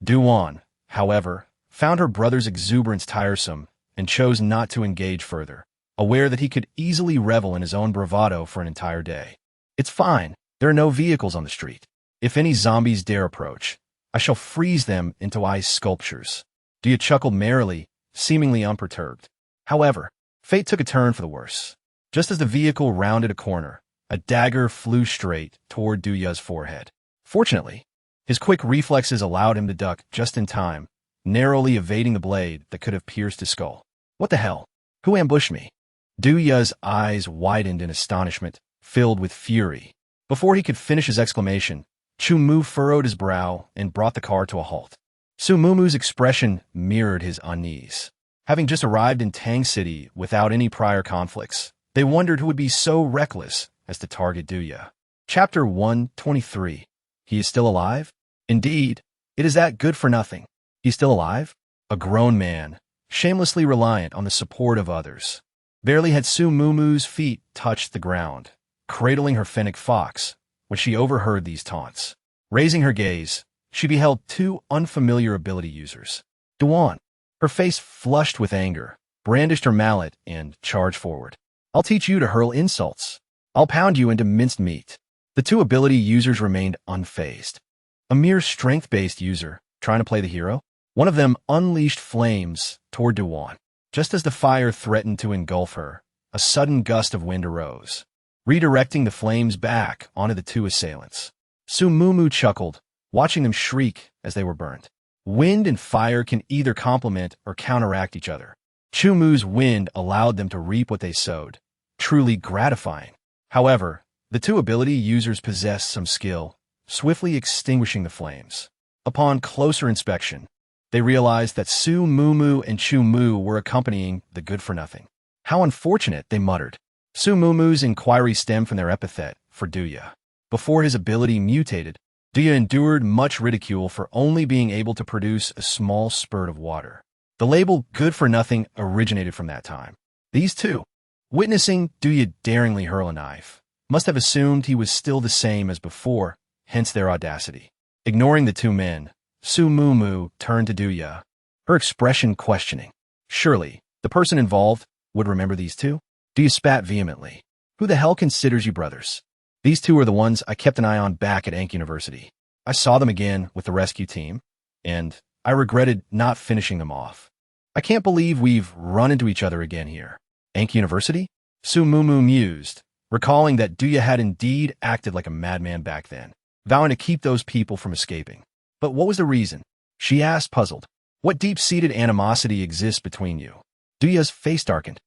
Du Wan, however, found her brother's exuberance tiresome and chose not to engage further, aware that he could easily revel in his own bravado for an entire day. "It's fine. There are no vehicles on the street. If any zombies dare approach, I shall freeze them into ice sculptures." Du Ye chuckled merrily, seemingly unperturbed. However, fate took a turn for the worse. Just as the vehicle rounded a corner, a dagger flew straight toward Duya's forehead. Fortunately, his quick reflexes allowed him to duck just in time, narrowly evading the blade that could have pierced his skull. What the hell? Who ambushed me? Duya's eyes widened in astonishment, filled with fury. Before he could finish his exclamation, Chu Mu furrowed his brow and brought the car to a halt. Su Mumu's expression mirrored his unease. Having just arrived in Tang City without any prior conflicts, they wondered who would be so reckless as to target Duya. Chapter 123. He is still alive? Indeed, it is that good for nothing. He's still alive? A grown man, shamelessly reliant on the support of others. Barely had Su Mumu's feet touched the ground, cradling her fennec fox, when she overheard these taunts. Raising her gaze, she beheld two unfamiliar ability users. Duan, her face flushed with anger, brandished her mallet and charged forward. I'll teach you to hurl insults. I'll pound you into minced meat. The two ability users remained unfazed. A mere strength-based user, trying to play the hero, one of them unleashed flames toward Duan. Just as the fire threatened to engulf her, a sudden gust of wind arose, redirecting the flames back onto the two assailants. Su Mumu chuckled, watching them shriek as they were burned. Wind and fire can either complement or counteract each other. Chu Mu's wind allowed them to reap what they sowed, truly gratifying. However, the two ability users possessed some skill, swiftly extinguishing the flames. Upon closer inspection, they realized that Su Mumu and Chu Mu were accompanying the good-for-nothing. How unfortunate, they muttered. Su Mumu's inquiry stemmed from their epithet for Duya. Before his ability mutated, Duya endured much ridicule for only being able to produce a small spurt of water. The label good-for-nothing originated from that time. These two, witnessing Duya daringly hurl a knife, must have assumed he was still the same as before, hence their audacity. Ignoring the two men, Su Mumu turned to Duya, her expression questioning. Surely, the person involved would remember these two? Duya spat vehemently. Who the hell considers you brothers? These two are the ones I kept an eye on back at Ankh University. I saw them again with the rescue team, and I regretted not finishing them off. I can't believe we've run into each other again here. Ankh University? Su Mumu mused, recalling that Duya had indeed acted like a madman back then, vowing to keep those people from escaping. But what was the reason? She asked, puzzled. What deep-seated animosity exists between you? Duya's face darkened.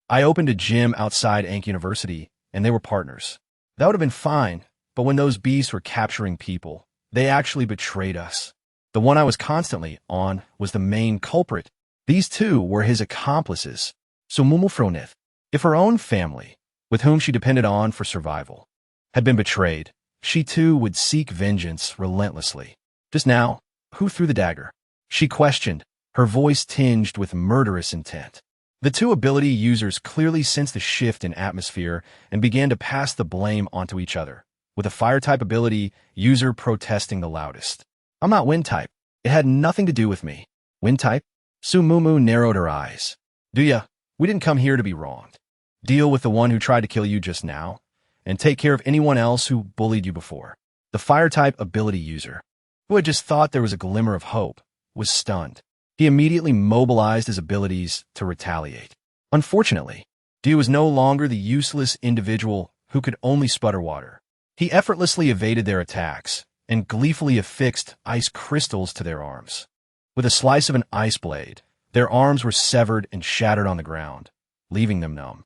I opened a gym outside Ankh University, and they were partners. That would have been fine, but when those beasts were capturing people, they actually betrayed us. The one I was constantly on was the main culprit. These two were his accomplices. So Mumulfronith, if her own family, with whom she depended on for survival, had been betrayed, she too would seek vengeance relentlessly. Just now, who threw the dagger? She questioned, her voice tinged with murderous intent. The two ability users clearly sensed the shift in atmosphere and began to pass the blame onto each other, with a fire-type ability user protesting the loudest. I'm not wind-type. It had nothing to do with me. Wind-type? Su Mumu narrowed her eyes. Duya, we didn't come here to be wronged. Deal with the one who tried to kill you just now, and take care of anyone else who bullied you before. The fire-type ability user, who had just thought there was a glimmer of hope, was stunned. He immediately mobilized his abilities to retaliate. Unfortunately, Duya was no longer the useless individual who could only sputter water. He effortlessly evaded their attacks and gleefully affixed ice crystals to their arms. With a slice of an ice blade, their arms were severed and shattered on the ground, leaving them numb.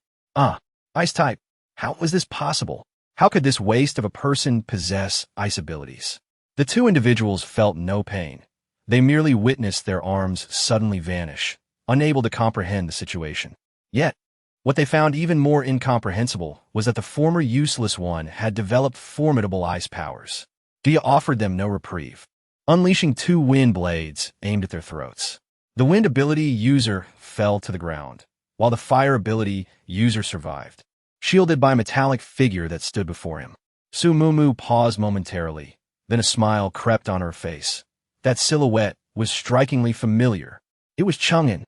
Ice type. How was this possible? How could this waste of a person possess ice abilities? The two individuals felt no pain. They merely witnessed their arms suddenly vanish, unable to comprehend the situation. Yet, what they found even more incomprehensible was that the former useless one had developed formidable ice powers. Duya offered them no reprieve, unleashing two wind blades aimed at their throats. The wind ability user fell to the ground, while the fire ability user survived, shielded by a metallic figure that stood before him. Su Mumu paused momentarily, then a smile crept on her face. That silhouette was strikingly familiar. It was Chang'an.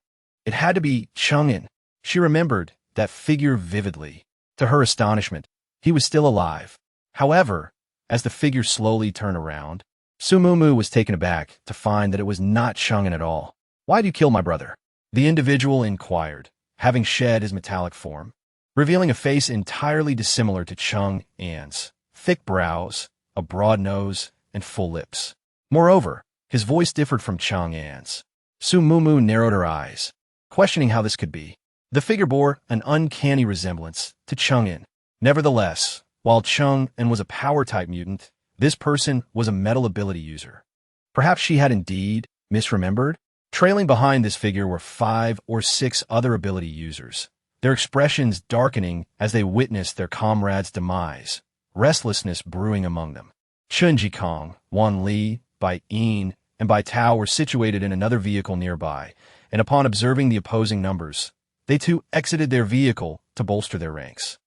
It had to be Chang'an. She remembered that figure vividly. To her astonishment, he was still alive. However, as the figure slowly turned around, Su Mumu was taken aback to find that it was not Chang'an at all. Why'd you kill my brother? The individual inquired, having shed his metallic form, revealing a face entirely dissimilar to Cheng An's, thick brows, a broad nose, and full lips. Moreover, his voice differed from Cheng An's. Su Mumu narrowed her eyes, questioning how this could be. The figure bore an uncanny resemblance to Cheng An. Nevertheless, while Cheng An was a power-type mutant, this person was a metal ability user. Perhaps she had indeed misremembered? Trailing behind this figure were 5 or 6 other ability users, their expressions darkening as they witnessed their comrade's demise, restlessness brewing among them. Chun Jikong, Wan Li, Bai Yin, and Bai Tao were situated in another vehicle nearby, and upon observing the opposing numbers, they too exited their vehicle to bolster their ranks.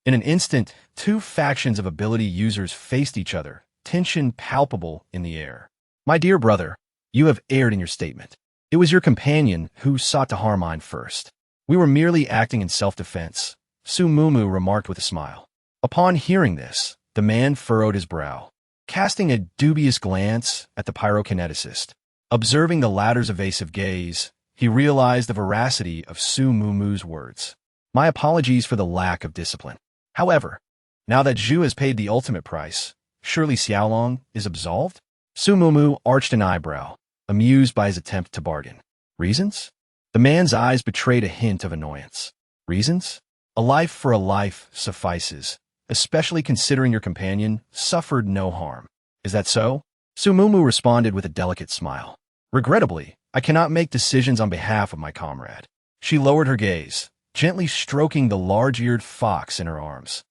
In an instant, 2 factions of ability users faced each other, tension palpable in the air. My dear brother, you have erred in your statement. It was your companion who sought to harm mine first. We were merely acting in self-defense, Su Mumu remarked with a smile. Upon hearing this, the man furrowed his brow, casting a dubious glance at the pyrokineticist. Observing the latter's evasive gaze, he realized the veracity of Su Mumu's words. My apologies for the lack of discipline. However, now that Zhu has paid the ultimate price, surely Xiaolong is absolved? Su Mumu arched an eyebrow, amused by his attempt to bargain. Reasons? The man's eyes betrayed a hint of annoyance. Reasons? A life for a life suffices, especially considering your companion suffered no harm. Is that so? Su Mumu responded with a delicate smile. Regrettably, I cannot make decisions on behalf of my comrade. She lowered her gaze, gently stroking the large-eared fox in her arms,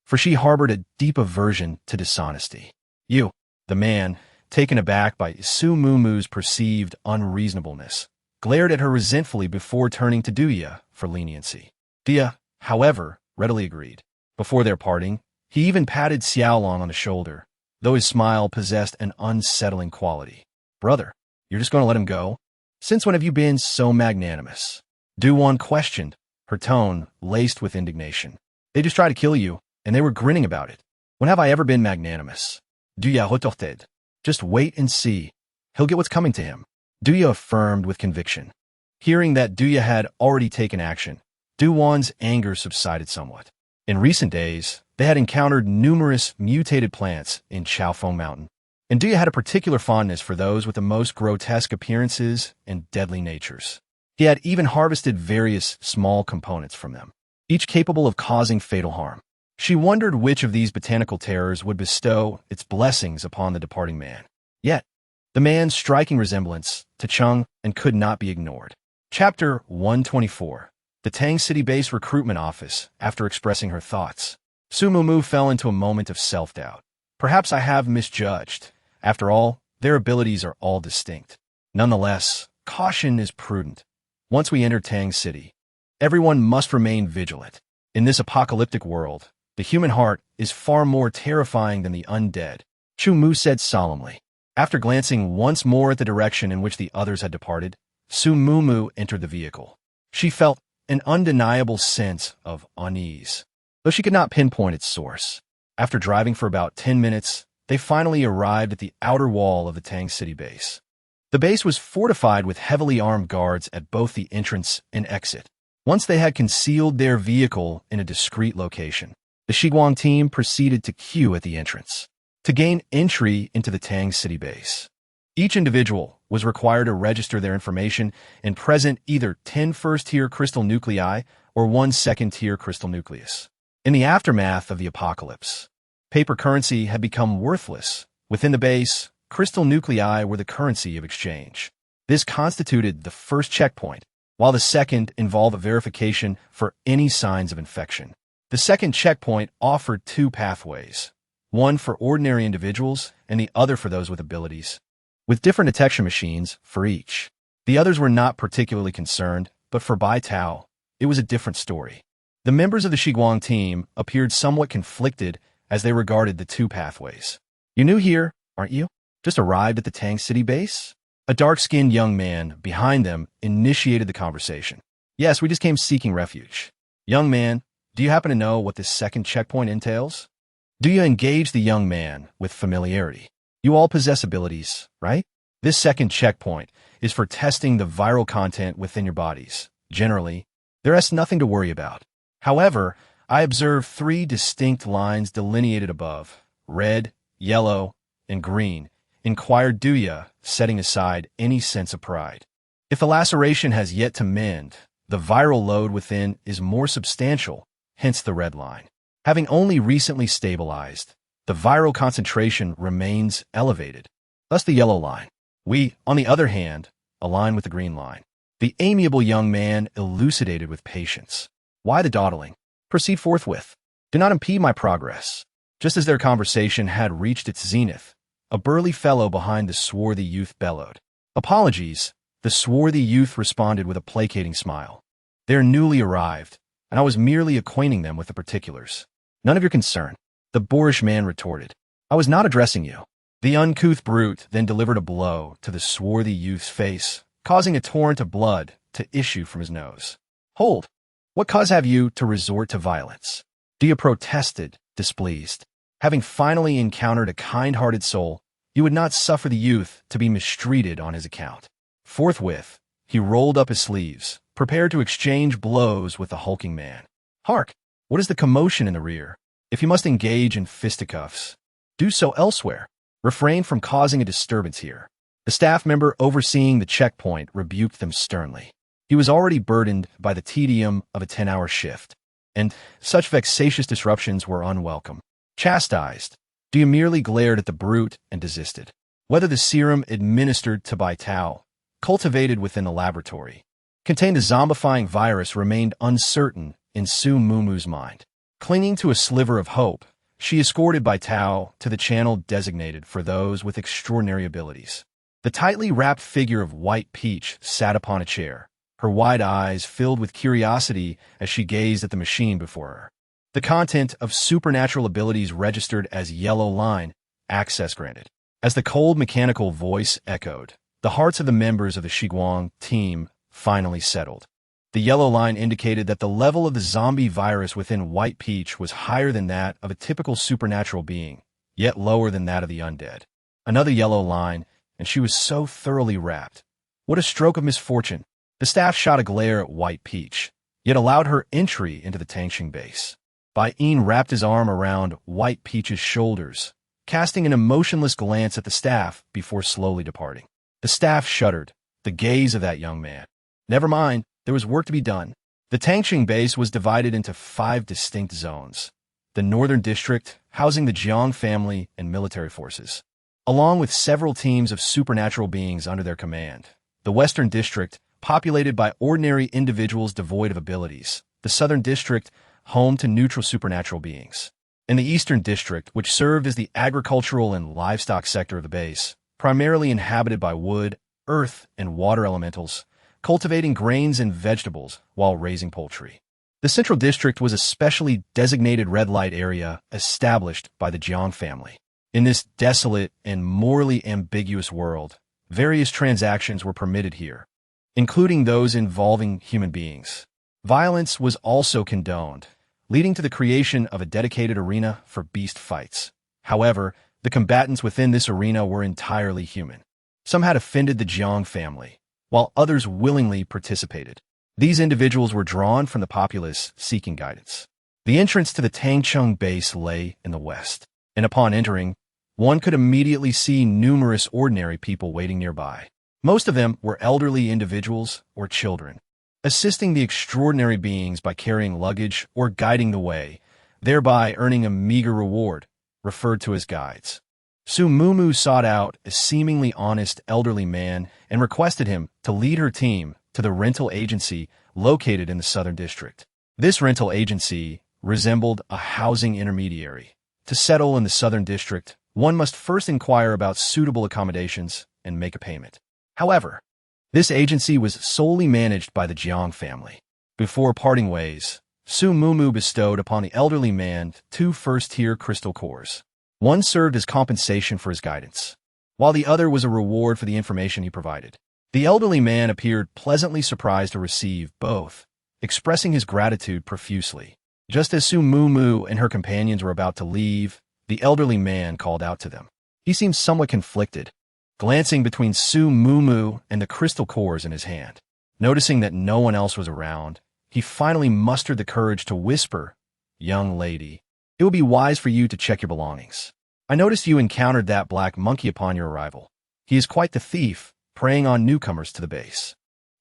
for she harbored a deep aversion to dishonesty. You, the man, taken aback by Su Mumu's perceived unreasonableness, glared at her resentfully before turning to Duya for leniency. Duya, however, readily agreed. Before their parting, he even patted Xiaolong on the shoulder, though his smile possessed an unsettling quality. Brother, you're just going to let him go? Since when have you been so magnanimous? Du-Wan questioned, her tone laced with indignation. They just tried to kill you, and they were grinning about it. When have I ever been magnanimous? Duya retorted. Just wait and see. He'll get what's coming to him. Duya affirmed with conviction. Hearing that Duya had already taken action, Du-Wan's anger subsided somewhat. In recent days, they had encountered numerous mutated plants in Chaofeng Mountain, and Duya had a particular fondness for those with the most grotesque appearances and deadly natures. He had even harvested various small components from them, each capable of causing fatal harm. She wondered which of these botanical terrors would bestow its blessings upon the departing man. Yet, the man's striking resemblance to Cheng An could not be ignored. Chapter 124. The Tang City Base Recruitment Office. After expressing her thoughts, Su Mumu fell into a moment of self-doubt. Perhaps I have misjudged. After all, their abilities are all distinct. Nonetheless, caution is prudent. Once we enter Tang City, everyone must remain vigilant. In this apocalyptic world, the human heart is far more terrifying than the undead, Chu Mu said solemnly. After glancing once more at the direction in which the others had departed, Su Mumu entered the vehicle. She felt an undeniable sense of unease, though she could not pinpoint its source. After driving for about 10 minutes, they finally arrived at the outer wall of the Tang City base. The base was fortified with heavily armed guards at both the entrance and exit. Once they had concealed their vehicle in a discreet location, the Shiguang team proceeded to queue at the entrance to gain entry into the Tang City base. Each individual was required to register their information and present either 10 first-tier crystal nuclei or 1 second-tier crystal nucleus. In the aftermath of the apocalypse, paper currency had become worthless. Within the base, crystal nuclei were the currency of exchange. This constituted the first checkpoint, while the second involved a verification for any signs of infection. The second checkpoint offered 2 pathways, one for ordinary individuals and the other for those with abilities, with different detection machines for each. The others were not particularly concerned, but for Bai Tao, it was a different story. The members of the Shiguang team appeared somewhat conflicted as they regarded the 2 pathways. You're new here, aren't you? Just arrived at the Tang City base? A dark-skinned young man behind them initiated the conversation. Yes, we just came seeking refuge. Young man, do you happen to know what this second checkpoint entails? Do you engage the young man with familiarity? You all possess abilities, right? This second checkpoint is for testing the viral content within your bodies. Generally, there is nothing to worry about. However, I observed 3 distinct lines delineated above: red, yellow, and green. Inquired Duya, setting aside any sense of pride. If the laceration has yet to mend, the viral load within is more substantial, hence the red line. Having only recently stabilized, the viral concentration remains elevated, thus the yellow line. We, on the other hand, align with the green line. The amiable young man elucidated with patience. Why the dawdling? Proceed forthwith. Do not impede my progress. Just as their conversation had reached its zenith, a burly fellow behind the swarthy youth bellowed. Apologies, the swarthy youth responded with a placating smile. They're newly arrived, and I was merely acquainting them with the particulars. None of your concern, the boorish man retorted. I was not addressing you. The uncouth brute then delivered a blow to the swarthy youth's face, causing a torrent of blood to issue from his nose. Hold! What cause have you to resort to violence? Dia protested, displeased. Having finally encountered a kind-hearted soul, you would not suffer the youth to be mistreated on his account. Forthwith, he rolled up his sleeves, prepared to exchange blows with the hulking man. Hark! What is the commotion in the rear? If you must engage in fisticuffs, do so elsewhere. Refrain from causing a disturbance here. The staff member overseeing the checkpoint rebuked them sternly. He was already burdened by the tedium of a 10-hour shift, and such vexatious disruptions were unwelcome. Chastised, Dia merely glared at the brute and desisted. Whether the serum administered to Bai Tao, cultivated within the laboratory, contained a zombifying virus remained uncertain in Su Mumu's mind. Clinging to a sliver of hope, she escorted Bai Tao to the channel designated for those with extraordinary abilities. The tightly wrapped figure of White Peach sat upon a chair, her wide eyes filled with curiosity as she gazed at the machine before her. The content of supernatural abilities registered as yellow line, access granted. As the cold mechanical voice echoed, the hearts of the members of the Shiguang team finally settled. The yellow line indicated that the level of the zombie virus within White Peach was higher than that of a typical supernatural being, yet lower than that of the undead. Another yellow line, and she was so thoroughly wrapped. What a stroke of misfortune! The staff shot a glare at White Peach, yet allowed her entry into the Tangxing base. Bai Yin wrapped his arm around White Peach's shoulders, casting an emotionless glance at the staff before slowly departing. The staff shuddered, the gaze of that young man. Never mind, there was work to be done. The Tangxing base was divided into 5 distinct zones. The Northern District, housing the Jiang family and military forces, along with several teams of supernatural beings under their command. The Western District, populated by ordinary individuals devoid of abilities. The Southern District, home to neutral supernatural beings. And the Eastern District, which served as the agricultural and livestock sector of the base, primarily inhabited by wood, earth, and water elementals, cultivating grains and vegetables while raising poultry. The Central District was a specially designated red light area established by the Jiang family. In this desolate and morally ambiguous world, various transactions were permitted here, including those involving human beings. Violence was also condoned, leading to the creation of a dedicated arena for beast fights. However, the combatants within this arena were entirely human. Some had offended the Jiang family, while others willingly participated. These individuals were drawn from the populace seeking guidance. The entrance to the Tangcheng base lay in the west, and upon entering, one could immediately see numerous ordinary people waiting nearby. Most of them were elderly individuals or children, assisting the extraordinary beings by carrying luggage or guiding the way, thereby earning a meager reward, referred to as guides. Su Mumu sought out a seemingly honest elderly man and requested him to lead her team to the rental agency located in the Southern District. This rental agency resembled a housing intermediary. To settle in the Southern District, one must first inquire about suitable accommodations and make a payment. However, this agency was solely managed by the Jiang family. Before parting ways, Su Mumu bestowed upon the elderly man 2 first-tier crystal cores. One served as compensation for his guidance, while the other was a reward for the information he provided. The elderly man appeared pleasantly surprised to receive both, expressing his gratitude profusely. Just as Su Mumu and her companions were about to leave, the elderly man called out to them. He seemed somewhat conflicted. glancing between Su Mumu and the crystal cores in his hand. Noticing that no one else was around, he finally mustered the courage to whisper, "Young lady, it would be wise for you to check your belongings. I noticed you encountered that black monkey upon your arrival. He is quite the thief, preying on newcomers to the base.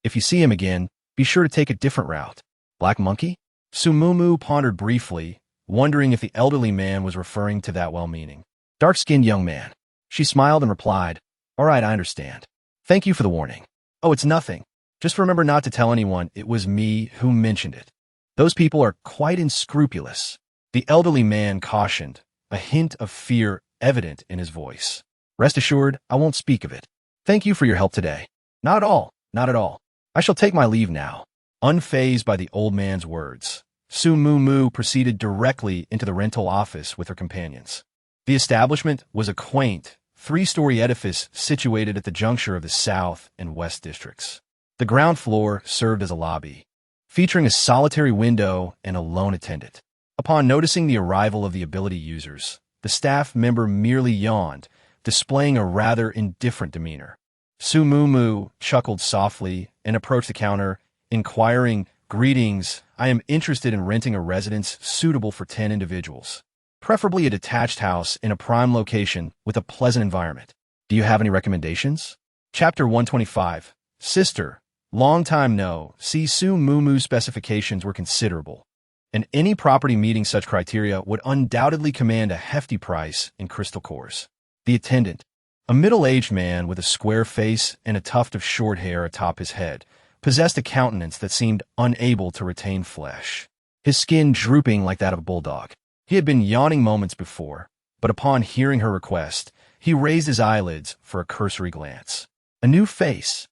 If you see him again, be sure to take a different route." Black monkey? Su Mumu pondered briefly, wondering if the elderly man was referring to that well-meaning, dark-skinned young man. She smiled and replied, "All right, I understand. Thank you for the warning. Oh, it's nothing. Just remember not to tell anyone it was me who mentioned it. Those people are quite unscrupulous." The elderly man cautioned, a hint of fear evident in his voice. "Rest assured, I won't speak of it. Thank you for your help today." "Not at all, not at all. I shall take my leave now." Unfazed by the old man's words, Su Mumu proceeded directly into the rental office with her companions. The establishment was a quaint, three-story edifice situated at the juncture of the South and West districts. The ground floor served as a lobby, featuring a solitary window and a lone attendant. Upon noticing the arrival of the ability users, the staff member merely yawned, displaying a rather indifferent demeanor. Su Mumu chuckled softly and approached the counter, inquiring, "Greetings, I am interested in renting a residence suitable for 10 individuals, preferably a detached house in a prime location with a pleasant environment. Do you have any recommendations?" Chapter 125, Sister. Long time no see. Su Mumu's specifications were considerable, and any property meeting such criteria would undoubtedly command a hefty price in crystal cores. The attendant, a middle-aged man with a square face and a tuft of short hair atop his head, possessed a countenance that seemed unable to retain flesh, his skin drooping like that of a bulldog. He had been yawning moments before, but upon hearing her request, he raised his eyelids for a cursory glance. "A new face?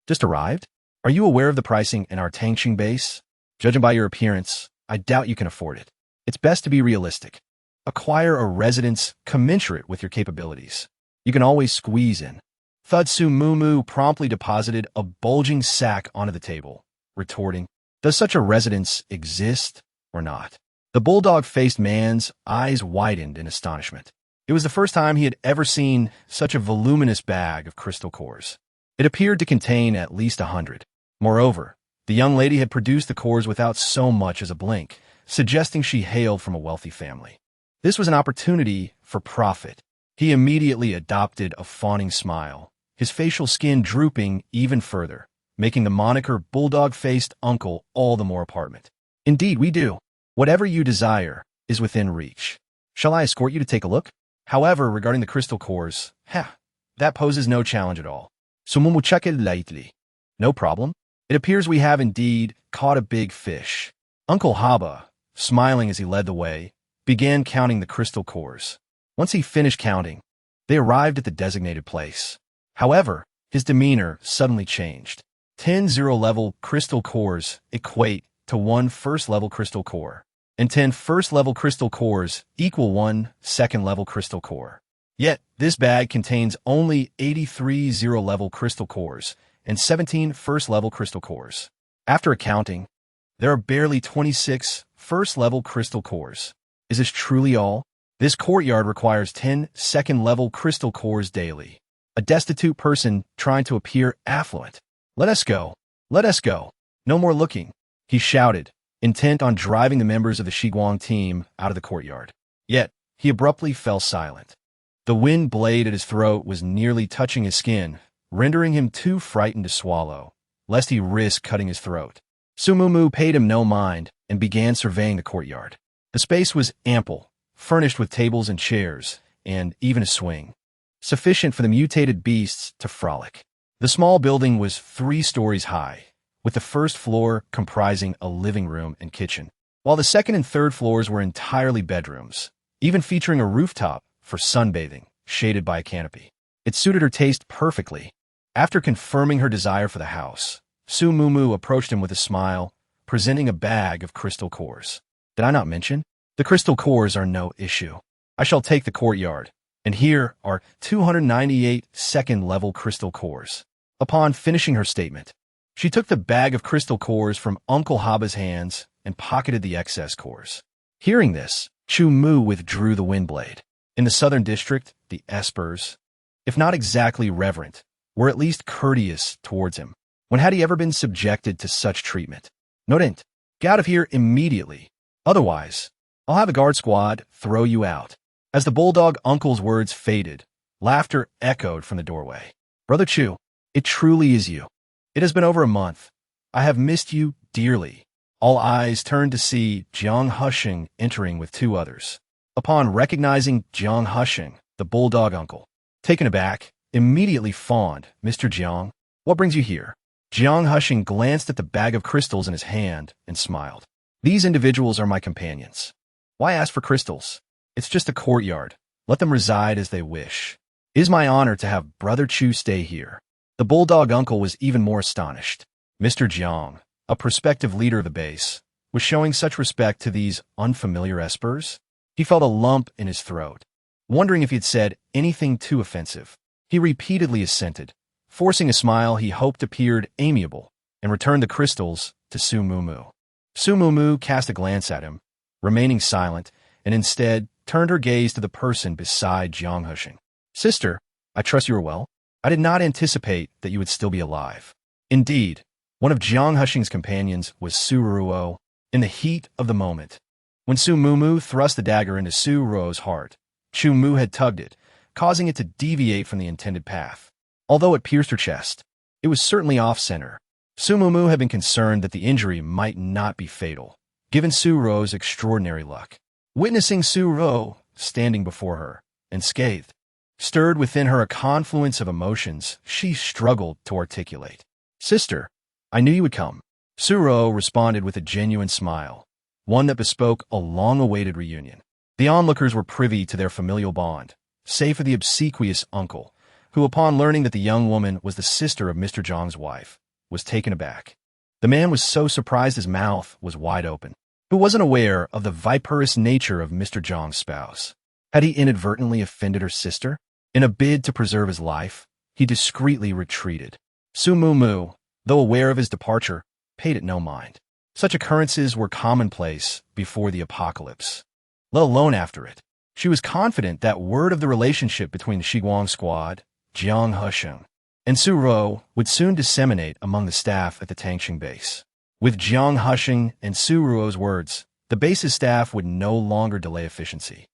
Just arrived? Are you aware of the pricing in our Tangxing base? Judging by your appearance, I doubt you can afford it. It's best to be realistic. Acquire a residence commensurate with your capabilities. You can always squeeze in." Thud. Su Mumu promptly deposited a bulging sack onto the table, retorting, "Does such a residence exist or not?" The bulldog-faced man's eyes widened in astonishment. It was the first time he had ever seen such a voluminous bag of crystal cores. It appeared to contain at least 100. Moreover, the young lady had produced the cores without so much as a blink, suggesting she hailed from a wealthy family. This was an opportunity for profit. He immediately adopted a fawning smile, his facial skin drooping even further, making the moniker bulldog-faced uncle all the more apparent. "Indeed, we do. Whatever you desire is within reach. Shall I escort you to take a look? However, regarding the crystal cores, that poses no challenge at all. So we'll check it lightly. No problem. It appears we have indeed caught a big fish." Uncle Haba, smiling as he led the way, began counting the crystal cores. Once he finished counting, they arrived at the designated place. However, his demeanor suddenly changed. 10 zero-level crystal cores equate to 1 first-level crystal core, and 10 first-level crystal cores equal 1 second-level crystal core. Yet, this bag contains only 83 zero-level crystal cores and 17 first-level crystal cores. After accounting, there are barely 26 first-level crystal cores. Is this truly all? This courtyard requires 10 second-level crystal cores daily. A destitute person trying to appear affluent. "Let us go. Let us go. No more looking," he shouted, intent on driving the members of the Shiguang team out of the courtyard. Yet, he abruptly fell silent. The wind blade at his throat was nearly touching his skin, rendering him too frightened to swallow, lest he risk cutting his throat. Su Mumu paid him no mind and began surveying the courtyard. The space was ample, furnished with tables and chairs, and even a swing, sufficient for the mutated beasts to frolic. The small building was 3 stories high, with the first floor comprising a living room and kitchen, while the second and third floors were entirely bedrooms, even featuring a rooftop for sunbathing, shaded by a canopy. It suited her taste perfectly. After confirming her desire for the house, Su Mumu approached him with a smile, presenting a bag of crystal cores. "Did I not mention? The crystal cores are no issue. I shall take the courtyard, and here are 298 second-level crystal cores." Upon finishing her statement, she took the bag of crystal cores from Uncle Haba's hands and pocketed the excess cores. Hearing this, Chu Mu withdrew the wind blade. In the southern district, the espers, if not exactly reverent, were at least courteous towards him. When had he ever been subjected to such treatment? No didn't. Get out of here immediately. Otherwise, I'll have a guard squad throw you out. As the bulldog uncle's words faded, laughter echoed from the doorway. Brother Chu, it truly is you. It has been over a month. I have missed you dearly. All eyes turned to see Jiang Husheng entering with two others. Upon recognizing Jiang Husheng, the bulldog uncle, taken aback, immediately fawned, Mr. Jiang, what brings you here? Jiang Husheng glanced at the bag of crystals in his hand and smiled. These individuals are my companions. Why ask for crystals? It's just a courtyard. Let them reside as they wish. It is my honor to have Brother Chu stay here. The bulldog uncle was even more astonished. Mr. Jiang, a prospective leader of the base, was showing such respect to these unfamiliar espers. He felt a lump in his throat, wondering if he had said anything too offensive. He repeatedly assented, forcing a smile he hoped appeared amiable, and returned the crystals to Su Mumu. Su Mumu cast a glance at him, remaining silent, and instead turned her gaze to the person beside Jiang Husheng. Sister, I trust you are well. I did not anticipate that you would still be alive. Indeed, one of Jiang Husheng's companions was Su Ruo. In the heat of the moment, when Su Mumu thrust the dagger into Su Ruo's heart, Chu Mu had tugged it, causing it to deviate from the intended path. Although it pierced her chest, it was certainly off-center. Su Mumu had been concerned that the injury might not be fatal, given Su Ruo's extraordinary luck. Witnessing Su Ruo standing before her, unscathed, stirred within her a confluence of emotions she struggled to articulate. Sister, I knew you would come. Su Ruo responded with a genuine smile, one that bespoke a long-awaited reunion. The onlookers were privy to their familial bond, save for the obsequious uncle, who, upon learning that the young woman was the sister of Mr. Jiang's wife, was taken aback. The man was so surprised his mouth was wide open. Who wasn't aware of the viperous nature of Mr. Jiang's spouse? Had he inadvertently offended her sister? In a bid to preserve his life, he discreetly retreated. Su Mumu, though aware of his departure, paid it no mind. Such occurrences were commonplace before the apocalypse, let alone after it. She was confident that word of the relationship between the Shiguang squad, Jiang Husheng, and Su Ruo would soon disseminate among the staff at the Tangxing base. With Jiang Husheng and Su Ruo's words, the base's staff would no longer delay efficiency,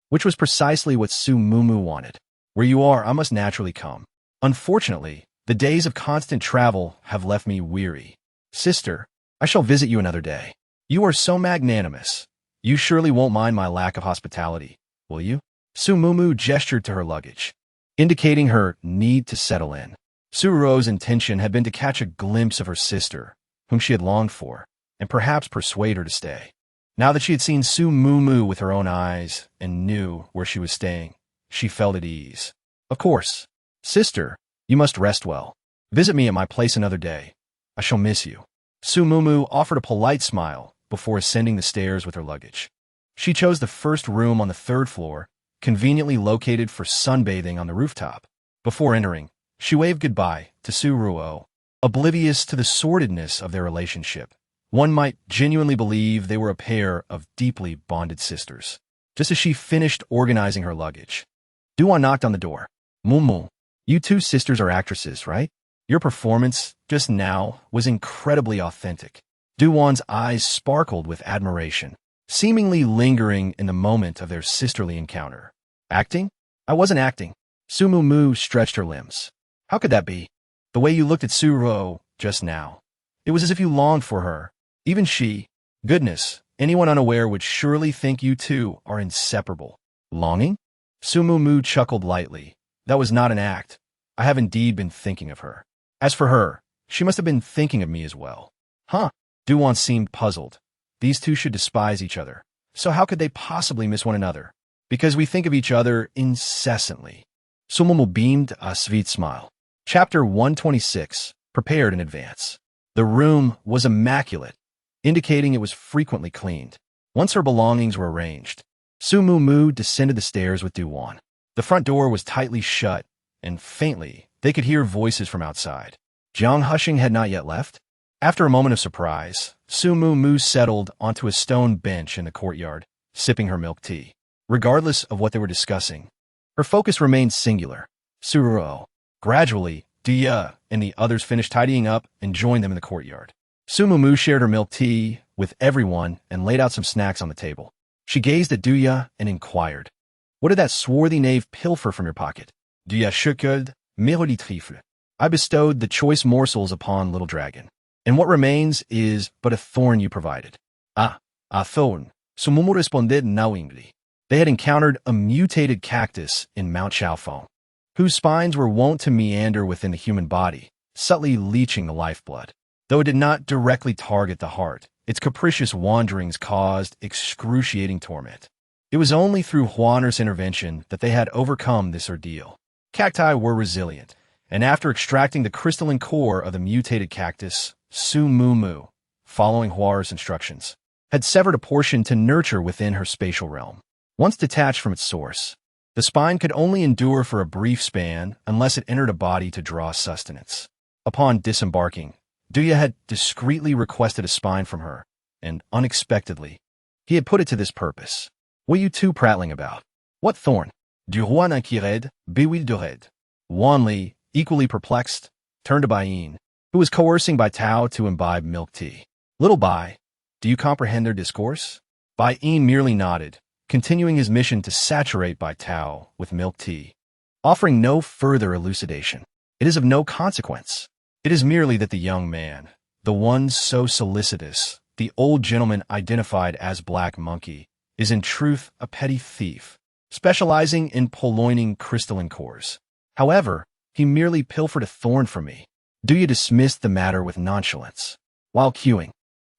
which was precisely what Su Mumu wanted. Where you are, I must naturally come. Unfortunately, the days of constant travel have left me weary. Sister, I shall visit you another day. You are so magnanimous. You surely won't mind my lack of hospitality, will you? Su Mumu gestured to her luggage, indicating her need to settle in. Su Ruo's intention had been to catch a glimpse of her sister, whom she had longed for, and perhaps persuade her to stay. Now that she had seen Su Mumu with her own eyes and knew where she was staying, she felt at ease. Of course. Sister, you must rest well. Visit me at my place another day. I shall miss you. Su Mumu offered a polite smile before ascending the stairs with her luggage. She chose the first room on the third floor, conveniently located for sunbathing on the rooftop. Before entering, she waved goodbye to Su Ruo, oblivious to the sordidness of their relationship. One might genuinely believe they were a pair of deeply bonded sisters. Just as she finished organizing her luggage, Duan knocked on the door. Mumu, you two sisters are actresses, right? Your performance just now was incredibly authentic. Duan's eyes sparkled with admiration, seemingly lingering in the moment of their sisterly encounter. Acting? I wasn't acting. Su Mumu stretched her limbs. How could that be? The way you looked at Su Ruo just now. It was as if you longed for her. Even she. Goodness, anyone unaware would surely think you two are inseparable. Longing? Su Mumu chuckled lightly. That was not an act. I have indeed been thinking of her. As for her, she must have been thinking of me as well. Huh? Duan seemed puzzled. These two should despise each other. So how could they possibly miss one another? Because we think of each other incessantly. Su Mumu beamed a sweet smile. Chapter 126, prepared in advance. The room was immaculate, indicating it was frequently cleaned. Once her belongings were arranged, Su Mumu descended the stairs with Duan. The front door was tightly shut, and faintly, they could hear voices from outside. Jiang Husheng had not yet left. After a moment of surprise, Su Mumu settled onto a stone bench in the courtyard, sipping her milk tea. Regardless of what they were discussing, her focus remained singular. Suruo. Gradually, Dia and the others finished tidying up and joined them in the courtyard. Sumumu shared her milk tea with everyone and laid out some snacks on the table. She gazed at Duya and inquired, "What did that swarthy knave pilfer from your pocket?" Duya shook her mirroli trifle. "I bestowed the choice morsels upon Little Dragon, and what remains is but a thorn you provided." A thorn. Sumumu responded knowingly. They had encountered a mutated cactus in Mount Xiaofeng, whose spines were wont to meander within the human body, subtly leaching the lifeblood. Though it did not directly target the heart, its capricious wanderings caused excruciating torment. It was only through Huaner's intervention that they had overcome this ordeal. Cacti were resilient, and after extracting the crystalline core of the mutated cactus, Sumumu, following Huaner's instructions, had severed a portion to nurture within her spatial realm. Once detached from its source, the spine could only endure for a brief span unless it entered a body to draw sustenance. Upon disembarking, Duya had discreetly requested a spine from her, and unexpectedly, he had put it to this purpose. "What are you two prattling about? What thorn?" Du roi inquired, bewildered. Wanli, equally perplexed, turned to Baiyin, who was coercing Bai Tao to imbibe milk tea. "Little Bai, do you comprehend their discourse?" Baiyin merely nodded, continuing his mission to saturate Bai Tao with milk tea, offering no further elucidation. "It is of no consequence. It is merely that the young man, the one so solicitous, the old gentleman identified as Black Monkey, is in truth a petty thief, specializing in purloining crystalline cores. However, he merely pilfered a thorn from me." Duya dismissed the matter with nonchalance. While queuing,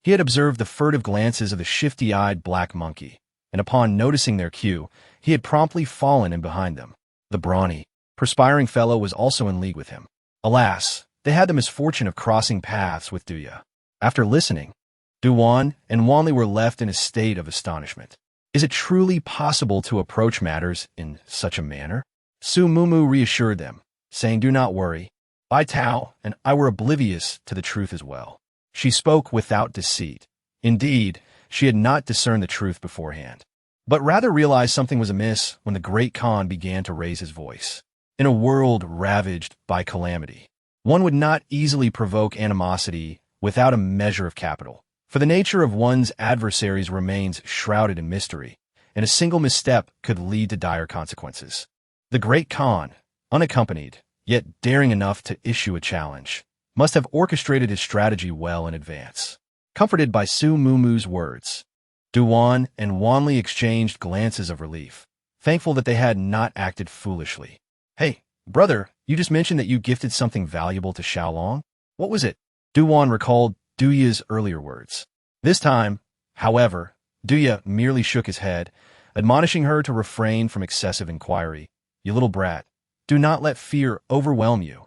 he had observed the furtive glances of the shifty-eyed Black Monkey, and upon noticing their cue, he had promptly fallen in behind them. The brawny, perspiring fellow was also in league with him. Alas, they had the misfortune of crossing paths with Duya. After listening, Duwan and Wanli were left in a state of astonishment. Is it truly possible to approach matters in such a manner? Sumumu reassured them, saying, "Do not worry. Bai Tao and I were oblivious to the truth as well." She spoke without deceit. Indeed, she had not discerned the truth beforehand, but rather realized something was amiss when the great Khan began to raise his voice. In a world ravaged by calamity, one would not easily provoke animosity without a measure of capital, for the nature of one's adversaries remains shrouded in mystery, and a single misstep could lead to dire consequences. The great Khan, unaccompanied, yet daring enough to issue a challenge, must have orchestrated his strategy well in advance. Comforted by Sumumu's words, Duwan and Wanli exchanged glances of relief, thankful that they had not acted foolishly. "Hey, brother, you just mentioned that you gifted something valuable to Xiaolong. What was it?" Duwan recalled Duya's earlier words. This time, however, Duya merely shook his head, admonishing her to refrain from excessive inquiry. "You little brat, do not let fear overwhelm you.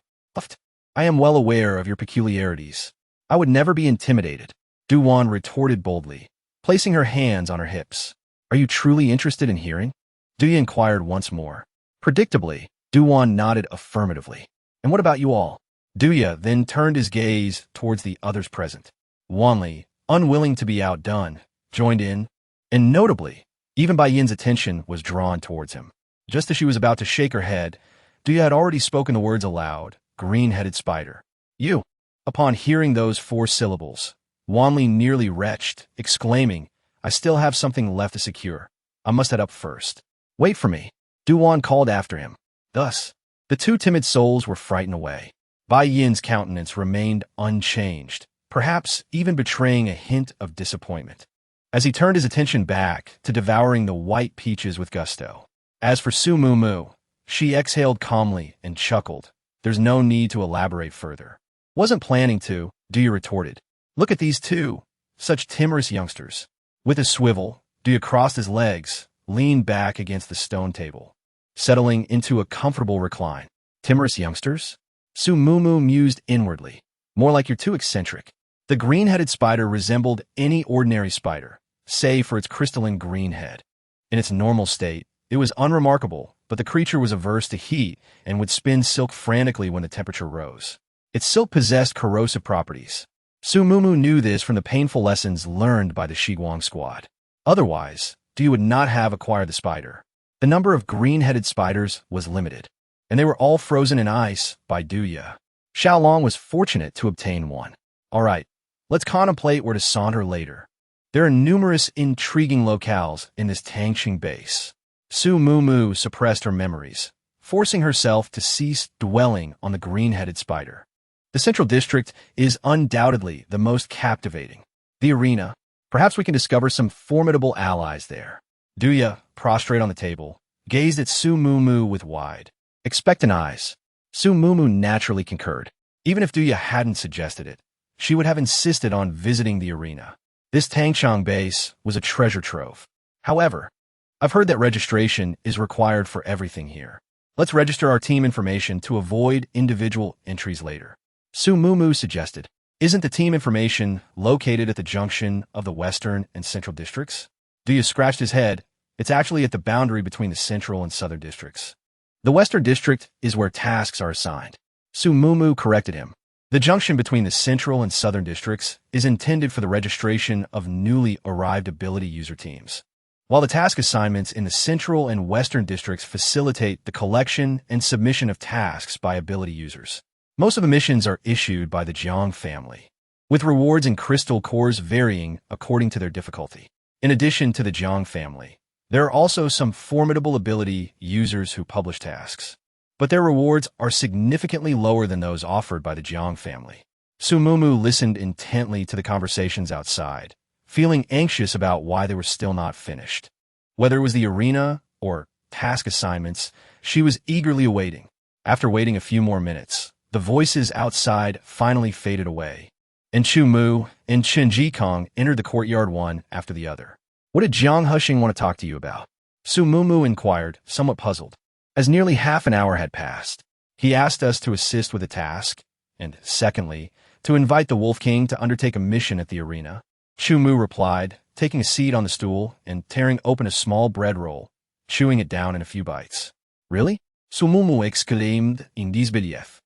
I am well aware of your peculiarities. I would never be intimidated," Duwan retorted boldly, placing her hands on her hips. "Are you truly interested in hearing?" Duya inquired once more. Predictably, Duwan nodded affirmatively. "And what about you all?" Duya then turned his gaze towards the others present. Wanli, unwilling to be outdone, joined in, and notably, even Bai Yin's attention was drawn towards him. Just as she was about to shake her head, Duya had already spoken the words aloud, "Green-headed spider. You." Upon hearing those 4 syllables, Wanli nearly retched, exclaiming, "I still have something left to secure. I must head up first." "Wait for me," Duwan called after him. Thus, the 2 timid souls were frightened away. Bai Yin's countenance remained unchanged, perhaps even betraying a hint of disappointment, as he turned his attention back to devouring the white peaches with gusto. As for Sumumu, she exhaled calmly and chuckled. "There's no need to elaborate further." "Wasn't planning to," Duya retorted. "Look at these 2, such timorous youngsters." With a swivel, Duya crossed his legs, leaned back against the stone table, settling into a comfortable recline. "Timorous youngsters?" Sumumu mused inwardly. "More like you're too eccentric." The green-headed spider resembled any ordinary spider, save for its crystalline green head. In its normal state, it was unremarkable, but the creature was averse to heat and would spin silk frantically when the temperature rose. Its silk possessed corrosive properties. Sumumu knew this from the painful lessons learned by the Shiguang squad. Otherwise, Duya would not have acquired the spider. The number of green-headed spiders was limited. and they were all frozen in ice by Duya. Xiaolong was fortunate to obtain one. All right, let's contemplate where to saunter later. There are numerous intriguing locales in this Tangqing base. Su Mumu suppressed her memories, forcing herself to cease dwelling on the green-headed spider. The Central District is undoubtedly the most captivating. The arena. Perhaps we can discover some formidable allies there. Duya, prostrate on the table, gazed at Su Mumu with wide, expectant eyes. Su Mumu naturally concurred. Even if Duya hadn't suggested it, she would have insisted on visiting the arena. This Tangchang base was a treasure trove. However, I've heard that registration is required for everything here. Let's register our team information to avoid individual entries later. Su Mumu suggested. Isn't the team information located at the junction of the Western and Central Districts? Duya scratched his head. It's actually at the boundary between the Central and Southern Districts. The Western District is where tasks are assigned. Su Mumu corrected him. The junction between the Central and Southern Districts is intended for the registration of newly arrived ability user teams, while the task assignments in the Central and Western Districts facilitate the collection and submission of tasks by ability users. Most of the missions are issued by the Jiang family, with rewards and crystal cores varying according to their difficulty. In addition to the Jiang family, there are also some formidable ability users who publish tasks, but their rewards are significantly lower than those offered by the Jiang family. Su Mumu listened intently to the conversations outside, feeling anxious about why they were still not finished. Whether it was the arena or task assignments, she was eagerly awaiting. After waiting a few more minutes, the voices outside finally faded away, and Chu Mu and Chen Jikong entered the courtyard one after the other. What did Jiang Hushing want to talk to you about? Su Mumu inquired, somewhat puzzled. As nearly half an hour had passed, he asked us to assist with a task, and secondly, to invite the Wolf King to undertake a mission at the arena. Chu Mu replied, taking a seat on the stool and tearing open a small bread roll, chewing it down in a few bites. Really? Su Mumu exclaimed in disbelief.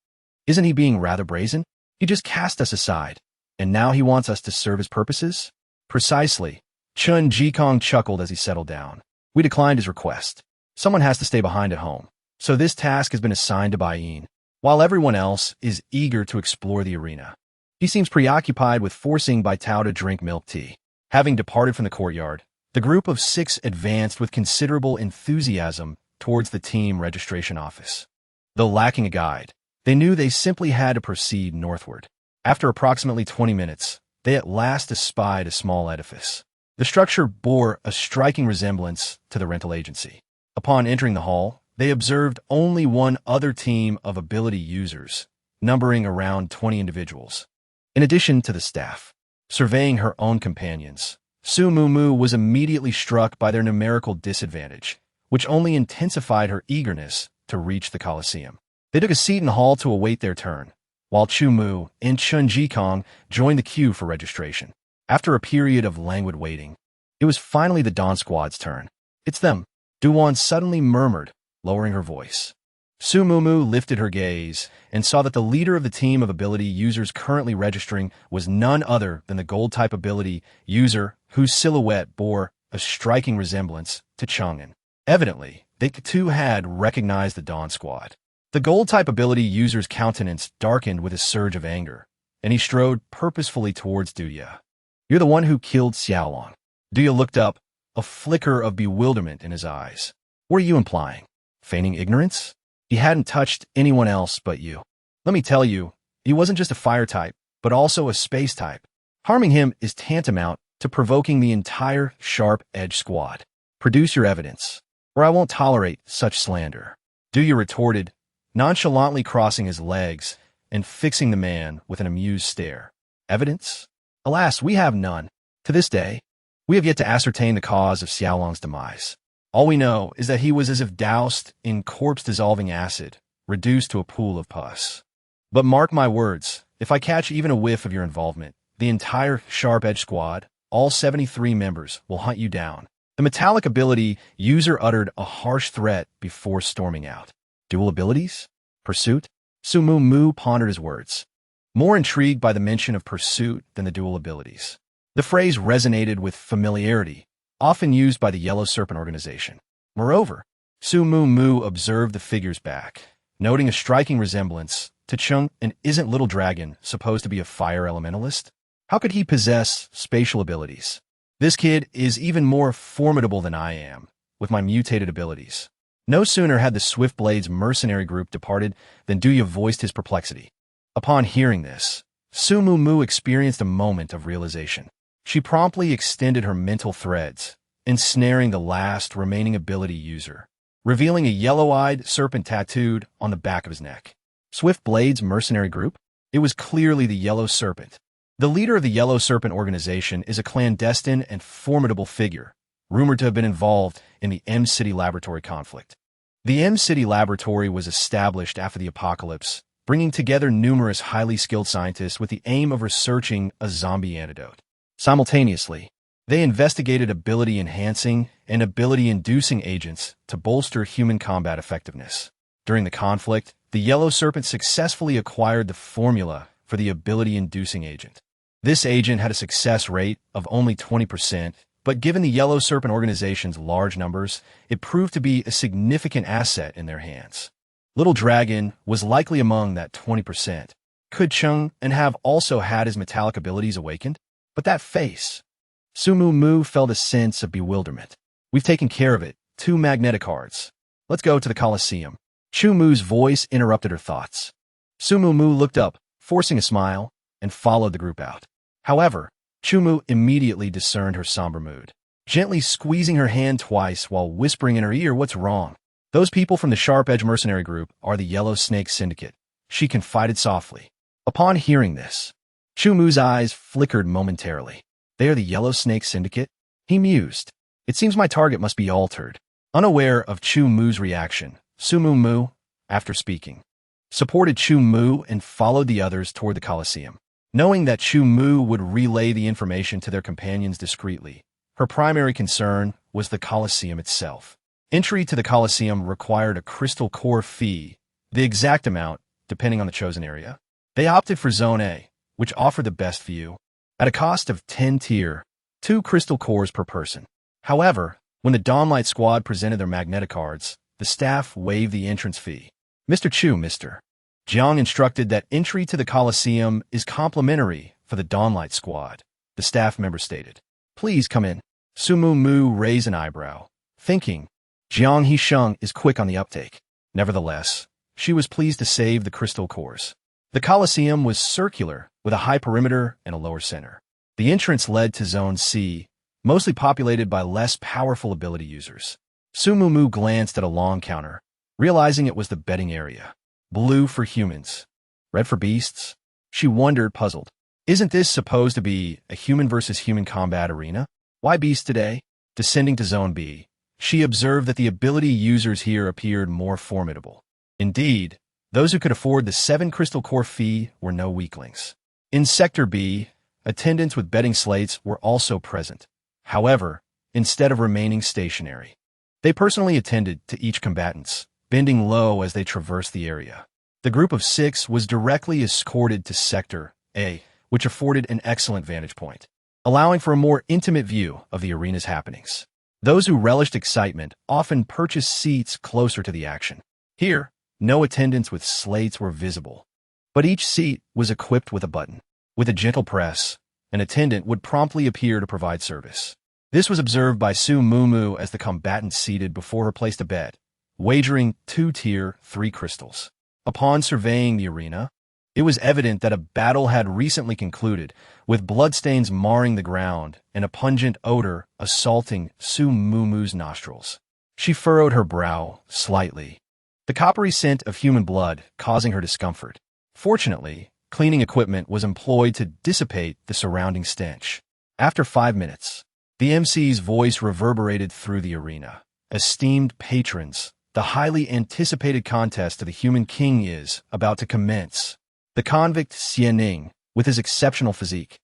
Isn't he being rather brazen? He just cast us aside, and now he wants us to serve his purposes? Precisely. Chen Jikong chuckled as he settled down. We declined his request. Someone has to stay behind at home, so this task has been assigned to Baiyin, while everyone else is eager to explore the arena. He seems preoccupied with forcing Bai Tao to drink milk tea. Having departed from the courtyard, the group of 6 advanced with considerable enthusiasm towards the team registration office. Though lacking a guide, they knew they simply had to proceed northward. After approximately 20 minutes, they at last espied a small edifice. The structure bore a striking resemblance to the rental agency. Upon entering the hall, they observed only one other team of ability users, numbering around 20 individuals. In addition to the staff, surveying her own companions, Su Mumu was immediately struck by their numerical disadvantage, which only intensified her eagerness to reach the Colosseum. They took a seat in the hall to await their turn, while Chu Mu and Chen Jikong joined the queue for registration. After a period of languid waiting, it was finally the Dawn Squad's turn. It's them, Duan suddenly murmured, lowering her voice. Su Mumu lifted her gaze and saw that the leader of the team of ability users currently registering was none other than the gold-type ability user whose silhouette bore a striking resemblance to Chang'an. Evidently, they too had recognized the Dawn Squad. The gold-type ability user's countenance darkened with a surge of anger, and he strode purposefully towards Duya. You're the one who killed Xiaolong. Duya looked up, a flicker of bewilderment in his eyes. What are you implying? Feigning ignorance? He hadn't touched anyone else but you. Let me tell you, he wasn't just a fire type, but also a space type. Harming him is tantamount to provoking the entire Sharp-Edge Squad. Produce your evidence, or I won't tolerate such slander. Duya retorted, nonchalantly crossing his legs and fixing the man with an amused stare. Evidence? Alas, we have none. To this day, we have yet to ascertain the cause of Xiaolong's demise. All we know is that he was as if doused in corpse-dissolving acid, reduced to a pool of pus. But mark my words, if I catch even a whiff of your involvement, the entire Sharp-Edge Squad, all 73 members, will hunt you down. The metallic ability user uttered a harsh threat before storming out. Dual abilities? Pursuit? Su Mumu pondered his words, more intrigued by the mention of pursuit than the dual abilities. The phrase resonated with familiarity, often used by the Yellow Serpent organization. Moreover, Su Mumu observed the figure's back, noting a striking resemblance to Chung. And isn't Little Dragon supposed to be a fire elementalist? How could he possess spatial abilities? This kid is even more formidable than I am, with my mutated abilities. No sooner had the Swift Blades mercenary group departed than Duya voiced his perplexity. Upon hearing this, Su Mumu experienced a moment of realization. She promptly extended her mental threads, ensnaring the last remaining ability user, revealing a yellow-eyed serpent tattooed on the back of his neck. Swift Blades mercenary group? It was clearly the Yellow Serpent. The leader of the Yellow Serpent organization is a clandestine and formidable figure, rumored to have been involved in the M-City Laboratory conflict. The M-City Laboratory was established after the apocalypse, bringing together numerous highly skilled scientists with the aim of researching a zombie antidote. Simultaneously, they investigated ability-enhancing and ability-inducing agents to bolster human combat effectiveness. During the conflict, the Yellow Serpent successfully acquired the formula for the ability-inducing agent. This agent had a success rate of only 20%, but given the Yellow Serpent organization's large numbers, it proved to be a significant asset in their hands. Little Dragon was likely among that 20%. Could Chung and have also had his metallic abilities awakened? But that face. Su Mumu felt a sense of bewilderment. We've taken care of it. 2 magnetic cards. Let's go to the Colosseum. Chu Mu's voice interrupted her thoughts. Su Mumu looked up, forcing a smile, and followed the group out. However, Chu Mu immediately discerned her somber mood, gently squeezing her hand twice while whispering in her ear, "What's wrong?" "Those people from the Sharp Edge mercenary group are the Yellow Snake Syndicate," she confided softly. Upon hearing this, Chu Mu's eyes flickered momentarily. "They are the Yellow Snake Syndicate?" he mused. "It seems my target must be altered." Unaware of Chu Mu's reaction, Su Mumu, after speaking, supported Chu Mu and followed the others toward the Colosseum. Knowing that Chu Mu would relay the information to their companions discreetly, her primary concern was the Colosseum itself. Entry to the Colosseum required a crystal core fee, the exact amount depending on the chosen area. They opted for Zone A, which offered the best view, at a cost of 10 tier, 2 crystal cores per person. However, when the Dawnlight Squad presented their magnetic cards, the staff waived the entrance fee. "Mr. Chu, Mr. Jiang instructed that entry to the Colosseum is complimentary for the Dawnlight Squad," the staff member stated. "Please come in." Su Mumu raised an eyebrow, thinking, Jiang Hisheng is quick on the uptake. Nevertheless, she was pleased to save the crystal cores. The Colosseum was circular, with a high perimeter and a lower center. The entrance led to Zone C, mostly populated by less powerful ability users. Su Mumu glanced at a long counter, realizing it was the betting area. Blue for humans, red for beasts? She wondered, puzzled. Isn't this supposed to be a human versus human combat arena? Why beasts today? Descending to Zone B, she observed that the ability users here appeared more formidable. Indeed, those who could afford the 7 crystal core fee were no weaklings. In Sector B, attendants with betting slates were also present. However, instead of remaining stationary, they personally attended to each combatants, bending low as they traversed the area. The group of 6 was directly escorted to Sector A, which afforded an excellent vantage point, allowing for a more intimate view of the arena's happenings. Those who relished excitement often purchased seats closer to the action. Here, no attendants with slates were visible, but each seat was equipped with a button. With a gentle press, an attendant would promptly appear to provide service. This was observed by Su Mumu as the combatant seated before her placed a bet, wagering 2 tier 3 crystals. Upon surveying the arena, it was evident that a battle had recently concluded, with bloodstains marring the ground and a pungent odor assaulting Su Mumu's nostrils. She furrowed her brow slightly, the coppery scent of human blood causing her discomfort. Fortunately, cleaning equipment was employed to dissipate the surrounding stench. After 5 minutes, the MC's voice reverberated through the arena. Esteemed patrons, the highly anticipated contest of the Human King is about to commence. The convict Xianing, with his exceptional physique,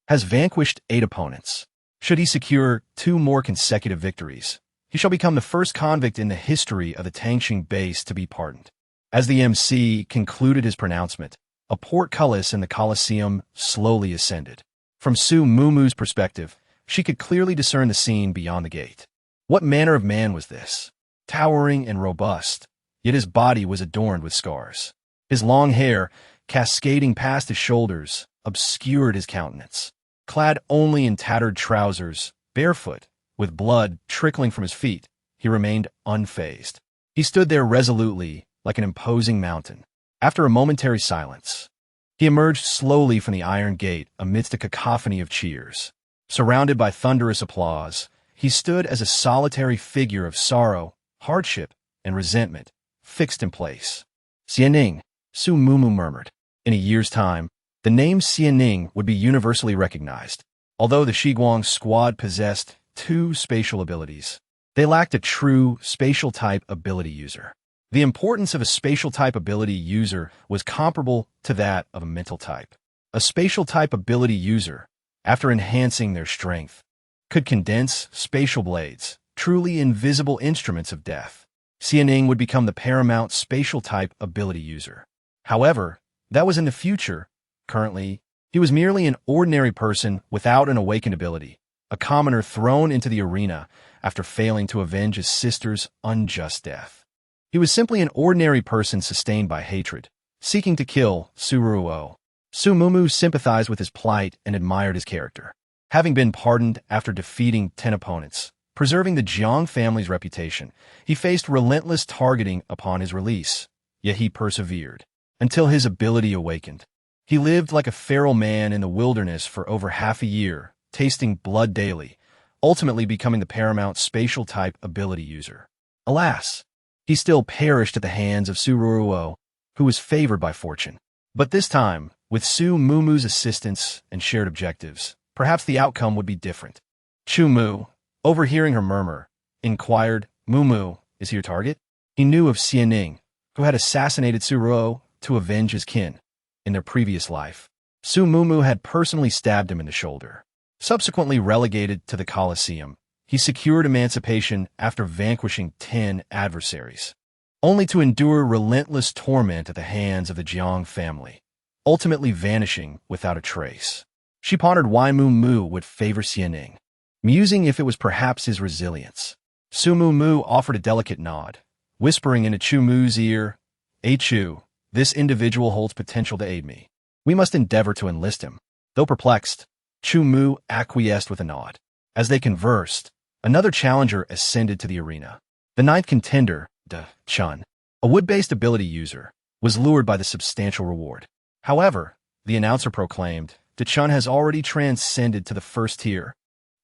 has vanquished 8 opponents. Should he secure 2 more consecutive victories, he shall become the first convict in the history of the Tangxing base to be pardoned. As the MC concluded his pronouncement, a portcullis in the Colosseum slowly ascended. From Su Mumu's perspective, she could clearly discern the scene beyond the gate. What manner of man was this? Towering and robust, yet his body was adorned with scars. His long hair, cascading past his shoulders, obscured his countenance. Clad only in tattered trousers, barefoot, with blood trickling from his feet, he remained unfazed. He stood there resolutely, like an imposing mountain. After a momentary silence, he emerged slowly from the iron gate amidst a cacophony of cheers. Surrounded by thunderous applause, he stood as a solitary figure of sorrow, hardship, and resentment, fixed in place. Xianing, Su Mumu murmured. In a year's time, the name Xianing would be universally recognized. Although the Shiguang squad possessed 2 spatial abilities, they lacked a true spatial type ability user. The importance of a spatial type ability user was comparable to that of a mental type. A spatial type ability user, after enhancing their strength, could condense spatial blades, truly invisible instruments of death. Xianing would become the paramount spatial type ability user. However, that was in the future. Currently, he was merely an ordinary person without an awakened ability, a commoner thrown into the arena after failing to avenge his sister's unjust death. He was simply an ordinary person sustained by hatred, seeking to kill Su Ruo. Su Mumu sympathized with his plight and admired his character. Having been pardoned after defeating 10 opponents, preserving the Jiang family's reputation, he faced relentless targeting upon his release, yet he persevered until his ability awakened. He lived like a feral man in the wilderness for over half a year, tasting blood daily, ultimately becoming the paramount spatial type ability user. Alas, he still perished at the hands of Su Ruo, who was favored by fortune. But this time, with Su Mumu's assistance and shared objectives, perhaps the outcome would be different. Chu Mu, overhearing her murmur, inquired, Mumu, is he your target? He knew of Xianing, who had assassinated Su Ruo to avenge his kin. In their previous life, Su Mumu had personally stabbed him in the shoulder. Subsequently relegated to the Colosseum, he secured emancipation after vanquishing 10 adversaries, only to endure relentless torment at the hands of the Jiang family, ultimately vanishing without a trace. She pondered why Mumu would favor Xianing, musing if it was perhaps his resilience. Su Mumu offered a delicate nod, whispering into Chu Mu's ear, Chu, this individual holds potential to aid me. We must endeavor to enlist him. Though perplexed, Chu Mu acquiesced with a nod. As they conversed, another challenger ascended to the arena. The 9th contender, De Chun, a wood-based ability user, was lured by the substantial reward. However, the announcer proclaimed, De Chun has already transcended to the 1st tier.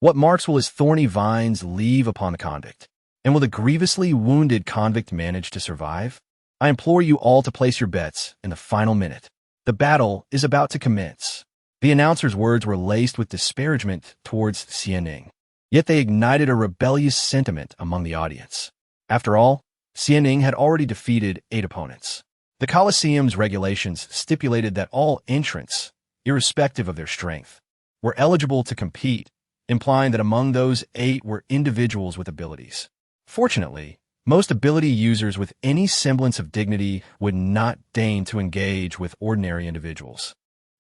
What marks will his thorny vines leave upon the convict? And will the grievously wounded convict manage to survive? I implore you all to place your bets in the final minute. The battle is about to commence. The announcer's words were laced with disparagement towards Xianing, yet they ignited a rebellious sentiment among the audience. After all, Xianing had already defeated 8 opponents. The Colosseum's regulations stipulated that all entrants, irrespective of their strength, were eligible to compete, implying that among those 8 were individuals with abilities. Fortunately, most ability users with any semblance of dignity would not deign to engage with ordinary individuals,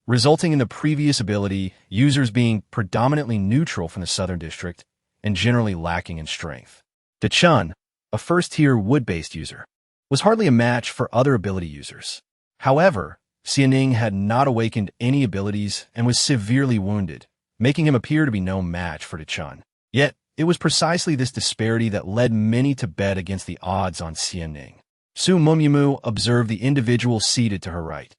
resulting in the previous ability users being predominantly neutral from the Southern District and generally lacking in strength. De Chun, a 1st-tier wood-based user, was hardly a match for other ability users. However, Xianing had not awakened any abilities and was severely wounded, making him appear to be no match for De Chun. Yet, it was precisely this disparity that led many to bet against the odds on Xianing. Su Mumu observed the individual seated to her right,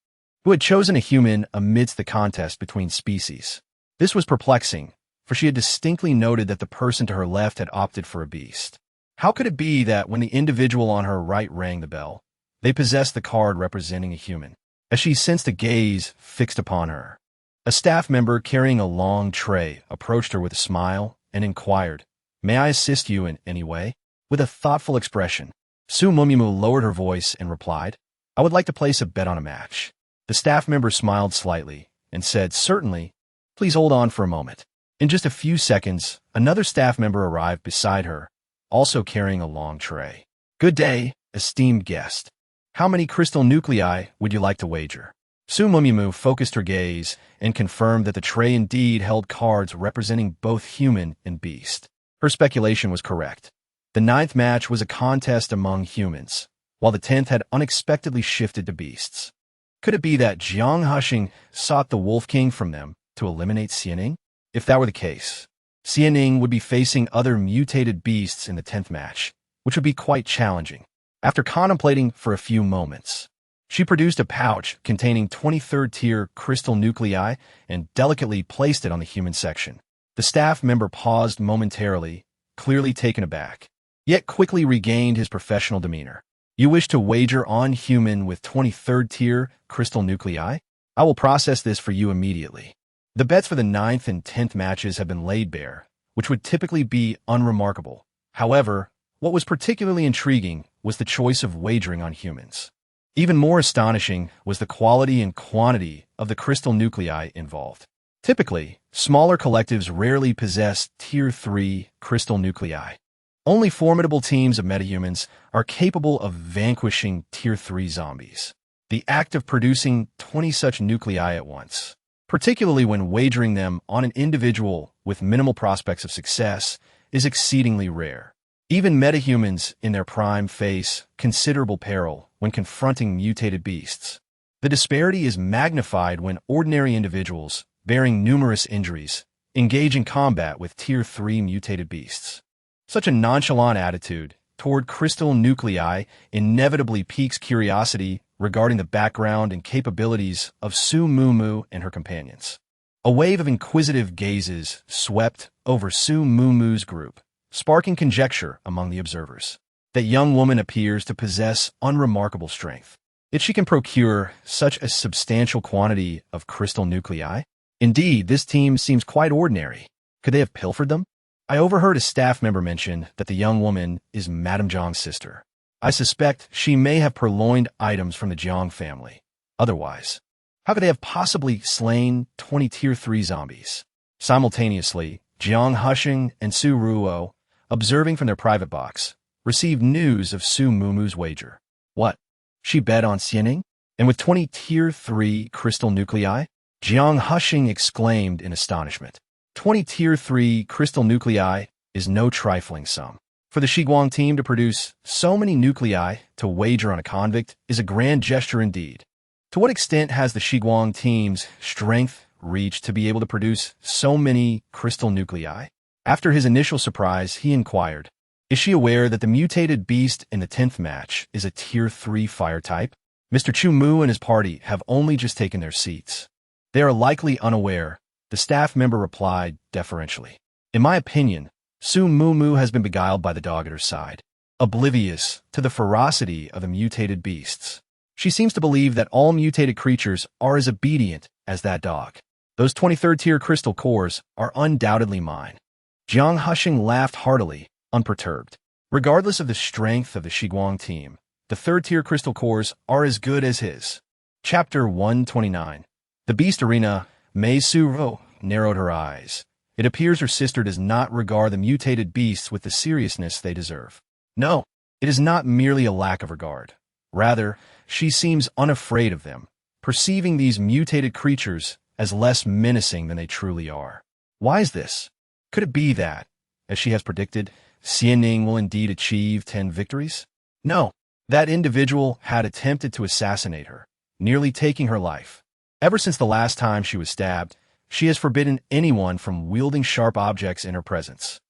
who had chosen a human amidst the contest between species. This was perplexing, for she had distinctly noted that the person to her left had opted for a beast. How could it be that when the individual on her right rang the bell, they possessed the card representing a human? As she sensed a gaze fixed upon her, a staff member carrying a long tray approached her with a smile and inquired, "May I assist you in any way?" With a thoughtful expression, Su Mumu lowered her voice and replied, "I would like to place a bet on a match." The staff member smiled slightly and said, "Certainly, please hold on for a moment." In just a few seconds, another staff member arrived beside her, also carrying a long tray. "Good day, esteemed guest. How many crystal nuclei would you like to wager?" Su Mumu focused her gaze and confirmed that the tray indeed held cards representing both human and beast. Her speculation was correct. The 9th match was a contest among humans, while the 10th had unexpectedly shifted to beasts. Could it be that Jiang Husheng sought the Wolf King from them to eliminate Xianing? If that were the case, Xianing would be facing other mutated beasts in the 10th match, which would be quite challenging. After contemplating for a few moments, she produced a pouch containing 23rd tier crystal nuclei and delicately placed it on the human section. The staff member paused momentarily, clearly taken aback, yet quickly regained his professional demeanor. You wish to wager on human with 23rd tier crystal nuclei? I will process this for you immediately. The bets for the 9th and 10th matches have been laid bare, which would typically be unremarkable. However, what was particularly intriguing was the choice of wagering on humans. Even more astonishing was the quality and quantity of the crystal nuclei involved. Typically, smaller collectives rarely possess Tier 3 crystal nuclei. Only formidable teams of metahumans are capable of vanquishing Tier 3 zombies. The act of producing 20 such nuclei at once, particularly when wagering them on an individual with minimal prospects of success, is exceedingly rare. Even metahumans in their prime face considerable peril when confronting mutated beasts. The disparity is magnified when ordinary individuals, bearing numerous injuries, engage in combat with Tier 3 mutated beasts. Such a nonchalant attitude toward crystal nuclei inevitably piques curiosity regarding the background and capabilities of Su Mumu and her companions. A wave of inquisitive gazes swept over Su Mumu's group, sparking conjecture among the observers. That young woman appears to possess unremarkable strength. Yet she can procure such a substantial quantity of crystal nuclei. Indeed, this team seems quite ordinary. Could they have pilfered them? I overheard a staff member mention that the young woman is Madame Jiang's sister. I suspect she may have purloined items from the Jiang family. Otherwise, how could they have possibly slain 20 Tier 3 zombies? Simultaneously, Jiang Husheng and Su Ruo, observing from their private box, received news of Su Mumu's wager. What? She bet on Xianing? And with 20 Tier 3 crystal nuclei? Jiang Husheng exclaimed in astonishment. 20 Tier 3 crystal nuclei is no trifling sum. For the Shiguang team to produce so many nuclei to wager on a convict is a grand gesture indeed. To what extent has the Shiguang team's strength reached to be able to produce so many crystal nuclei? After his initial surprise, he inquired, is she aware that the mutated beast in the 10th match is a Tier 3 fire type? Mr. Chu Mu and his party have only just taken their seats. They are likely unaware, the staff member replied deferentially. In my opinion, Su Mumu has been beguiled by the dog at her side, oblivious to the ferocity of the mutated beasts. She seems to believe that all mutated creatures are as obedient as that dog. Those 23rd tier crystal cores are undoubtedly mine. Jiang Husheng laughed heartily, unperturbed. Regardless of the strength of the Shiguang team, the 3rd tier crystal cores are as good as his. Chapter 129. The Beast Arena. Mei Su Ro narrowed her eyes. It appears her sister does not regard the mutated beasts with the seriousness they deserve. No, it is not merely a lack of regard. Rather, she seems unafraid of them, perceiving these mutated creatures as less menacing than they truly are. Why is this? Could it be that, as she has predicted, Xianing will indeed achieve 10 victories? No, that individual had attempted to assassinate her, nearly taking her life. Ever since the last time she was stabbed, she has forbidden anyone from wielding sharp objects in her presence.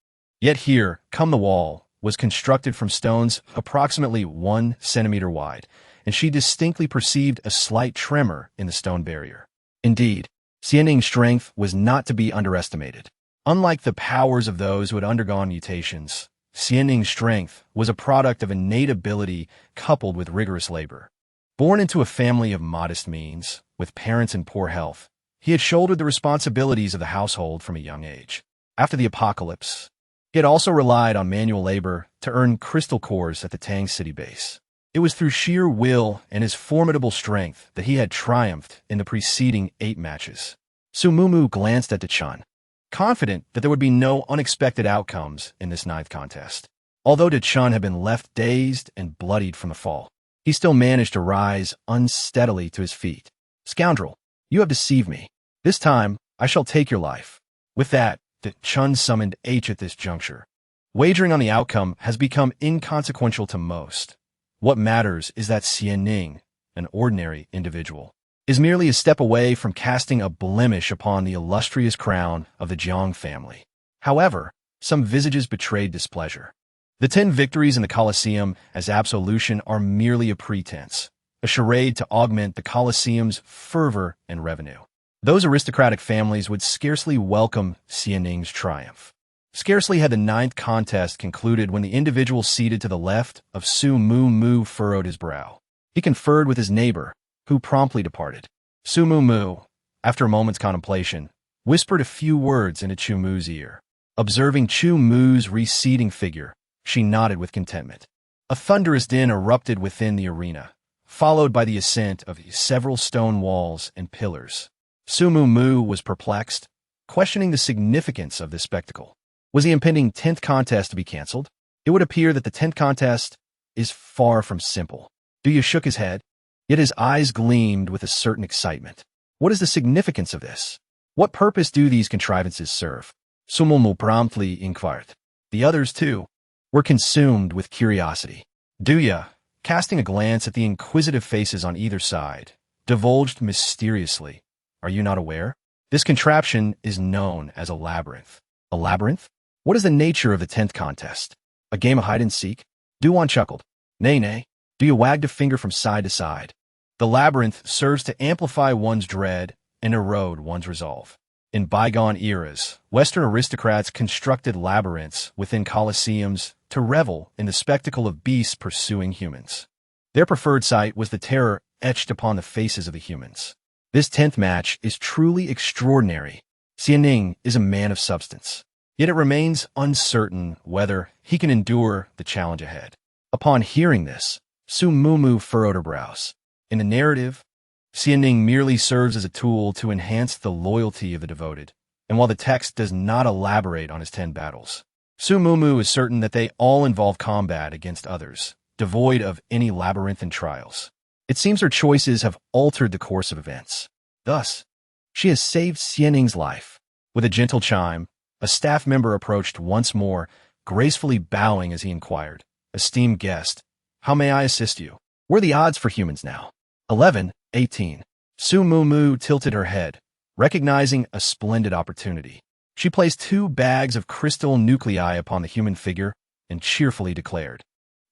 Yet here, Come the Wall, was constructed from stones approximately 1 centimeter wide, and she distinctly perceived a slight tremor in the stone barrier. Indeed, Xianing's strength was not to be underestimated. Unlike the powers of those who had undergone mutations, Xianing's strength was a product of innate ability coupled with rigorous labor. Born into a family of modest means, with parents in poor health, he had shouldered the responsibilities of the household from a young age. After the apocalypse, he had also relied on manual labor to earn crystal cores at the Tang City base. It was through sheer will and his formidable strength that he had triumphed in the preceding 8 matches. Su Mumu glanced at Dechun, confident that there would be no unexpected outcomes in this 9th contest. Although Dechun had been left dazed and bloodied from the fall, he still managed to rise unsteadily to his feet. Scoundrel, you have deceived me. This time, I shall take your life. With that, Dechun summoned H at this juncture. Wagering on the outcome has become inconsequential to most. What matters is that Xianning, an ordinary individual, is merely a step away from casting a blemish upon the illustrious crown of the Jiang family. However, some visages betrayed displeasure. The 10 victories in the Colosseum as absolution are merely a pretense, a charade to augment the Colosseum's fervor and revenue. Those aristocratic families would scarcely welcome Xianning's triumph. Scarcely had the 9th contest concluded when the individual seated to the left of Su Mu Mu furrowed his brow. He conferred with his neighbor, who promptly departed. Su Mu Mu, after a moment's contemplation, whispered a few words into Chu Mu's ear. Observing Chu Mu's receding figure, she nodded with contentment. A thunderous din erupted within the arena, followed by the ascent of several stone walls and pillars. Su Mu Mu was perplexed, questioning the significance of this spectacle. Was the impending 10th contest to be cancelled? It would appear that the 10th contest is far from simple. Duya shook his head, yet his eyes gleamed with a certain excitement. What is the significance of this? What purpose do these contrivances serve? Su Mu Mu promptly inquired. The others, too, were consumed with curiosity. Duya, casting a glance at the inquisitive faces on either side, divulged mysteriously, "Are you not aware? This contraption is known as a labyrinth." A labyrinth? What is the nature of the 10th contest? A game of hide-and-seek? Duan chuckled. Nay, nay. Duya wagged a finger from side to side. The labyrinth serves to amplify one's dread and erode one's resolve. In bygone eras, Western aristocrats constructed labyrinths within colosseums to revel in the spectacle of beasts pursuing humans. Their preferred sight was the terror etched upon the faces of the humans. This 10th match is truly extraordinary. Xianning is a man of substance, yet it remains uncertain whether he can endure the challenge ahead. Upon hearing this, Su Mu Mu furrowed her brows. In the narrative, Xianning merely serves as a tool to enhance the loyalty of the devoted, and while the text does not elaborate on his 10 battles, Su Mu Mu is certain that they all involve combat against others, devoid of any labyrinthine trials. It seems her choices have altered the course of events. Thus, she has saved Xianning's life. With a gentle chime, a staff member approached once more, gracefully bowing as he inquired, "Esteemed guest, how may I assist you? What are the odds for humans now?" 11:18. Su Mu Mu tilted her head, recognizing a splendid opportunity. She placed 2 bags of crystal nuclei upon the human figure and cheerfully declared,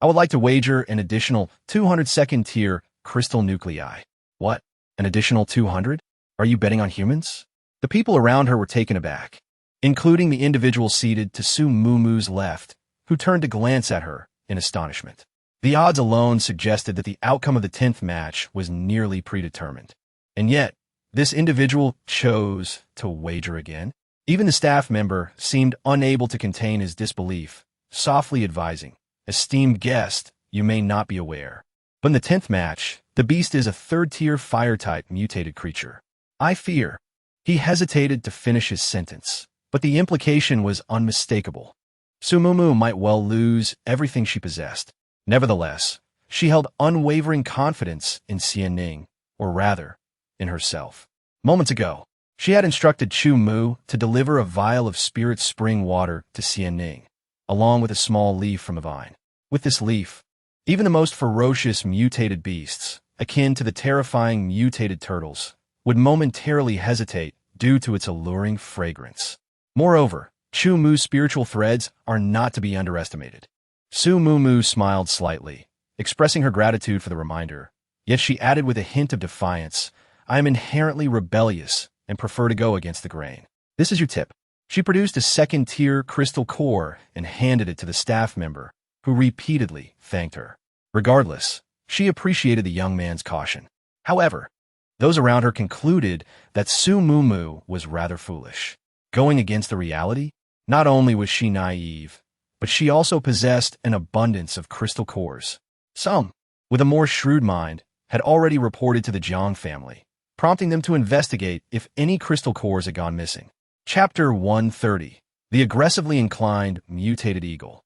"I would like to wager an additional 200 second-tier crystal nuclei." "What? An additional 200? Are you betting on humans?" The people around her were taken aback, including the individual seated to Su Mu Mu's left, who turned to glance at her in astonishment. The odds alone suggested that the outcome of the 10th match was nearly predetermined. And yet, this individual chose to wager again. Even the staff member seemed unable to contain his disbelief, softly advising, "Esteemed guest, you may not be aware, but in the 10th match, the beast is a 3rd-tier fire-type mutated creature. I fear." He hesitated to finish his sentence, but the implication was unmistakable. Su Mu Mu might well lose everything she possessed. Nevertheless, she held unwavering confidence in Xianning, or rather, in herself. Moments ago, she had instructed Chu Mu to deliver a vial of spirit spring water to Xianning, along with a small leaf from a vine. With this leaf, even the most ferocious mutated beasts, akin to the terrifying mutated turtles, would momentarily hesitate due to its alluring fragrance. Moreover, Chu Mu's spiritual threads are not to be underestimated. Su Mu Mu smiled slightly, expressing her gratitude for the reminder, yet she added with a hint of defiance, "I am inherently rebellious and prefer to go against the grain. This is your tip." She produced a 2nd-tier crystal core and handed it to the staff member, who repeatedly thanked her. Regardless, she appreciated the young man's caution. However, those around her concluded that Su Mu Mu was rather foolish. Going against the reality, not only was she naive, but she also possessed an abundance of crystal cores. Some, with a more shrewd mind, had already reported to the Jiang family, prompting them to investigate if any crystal cores had gone missing. Chapter 130. The Aggressively Inclined Mutated Eagle.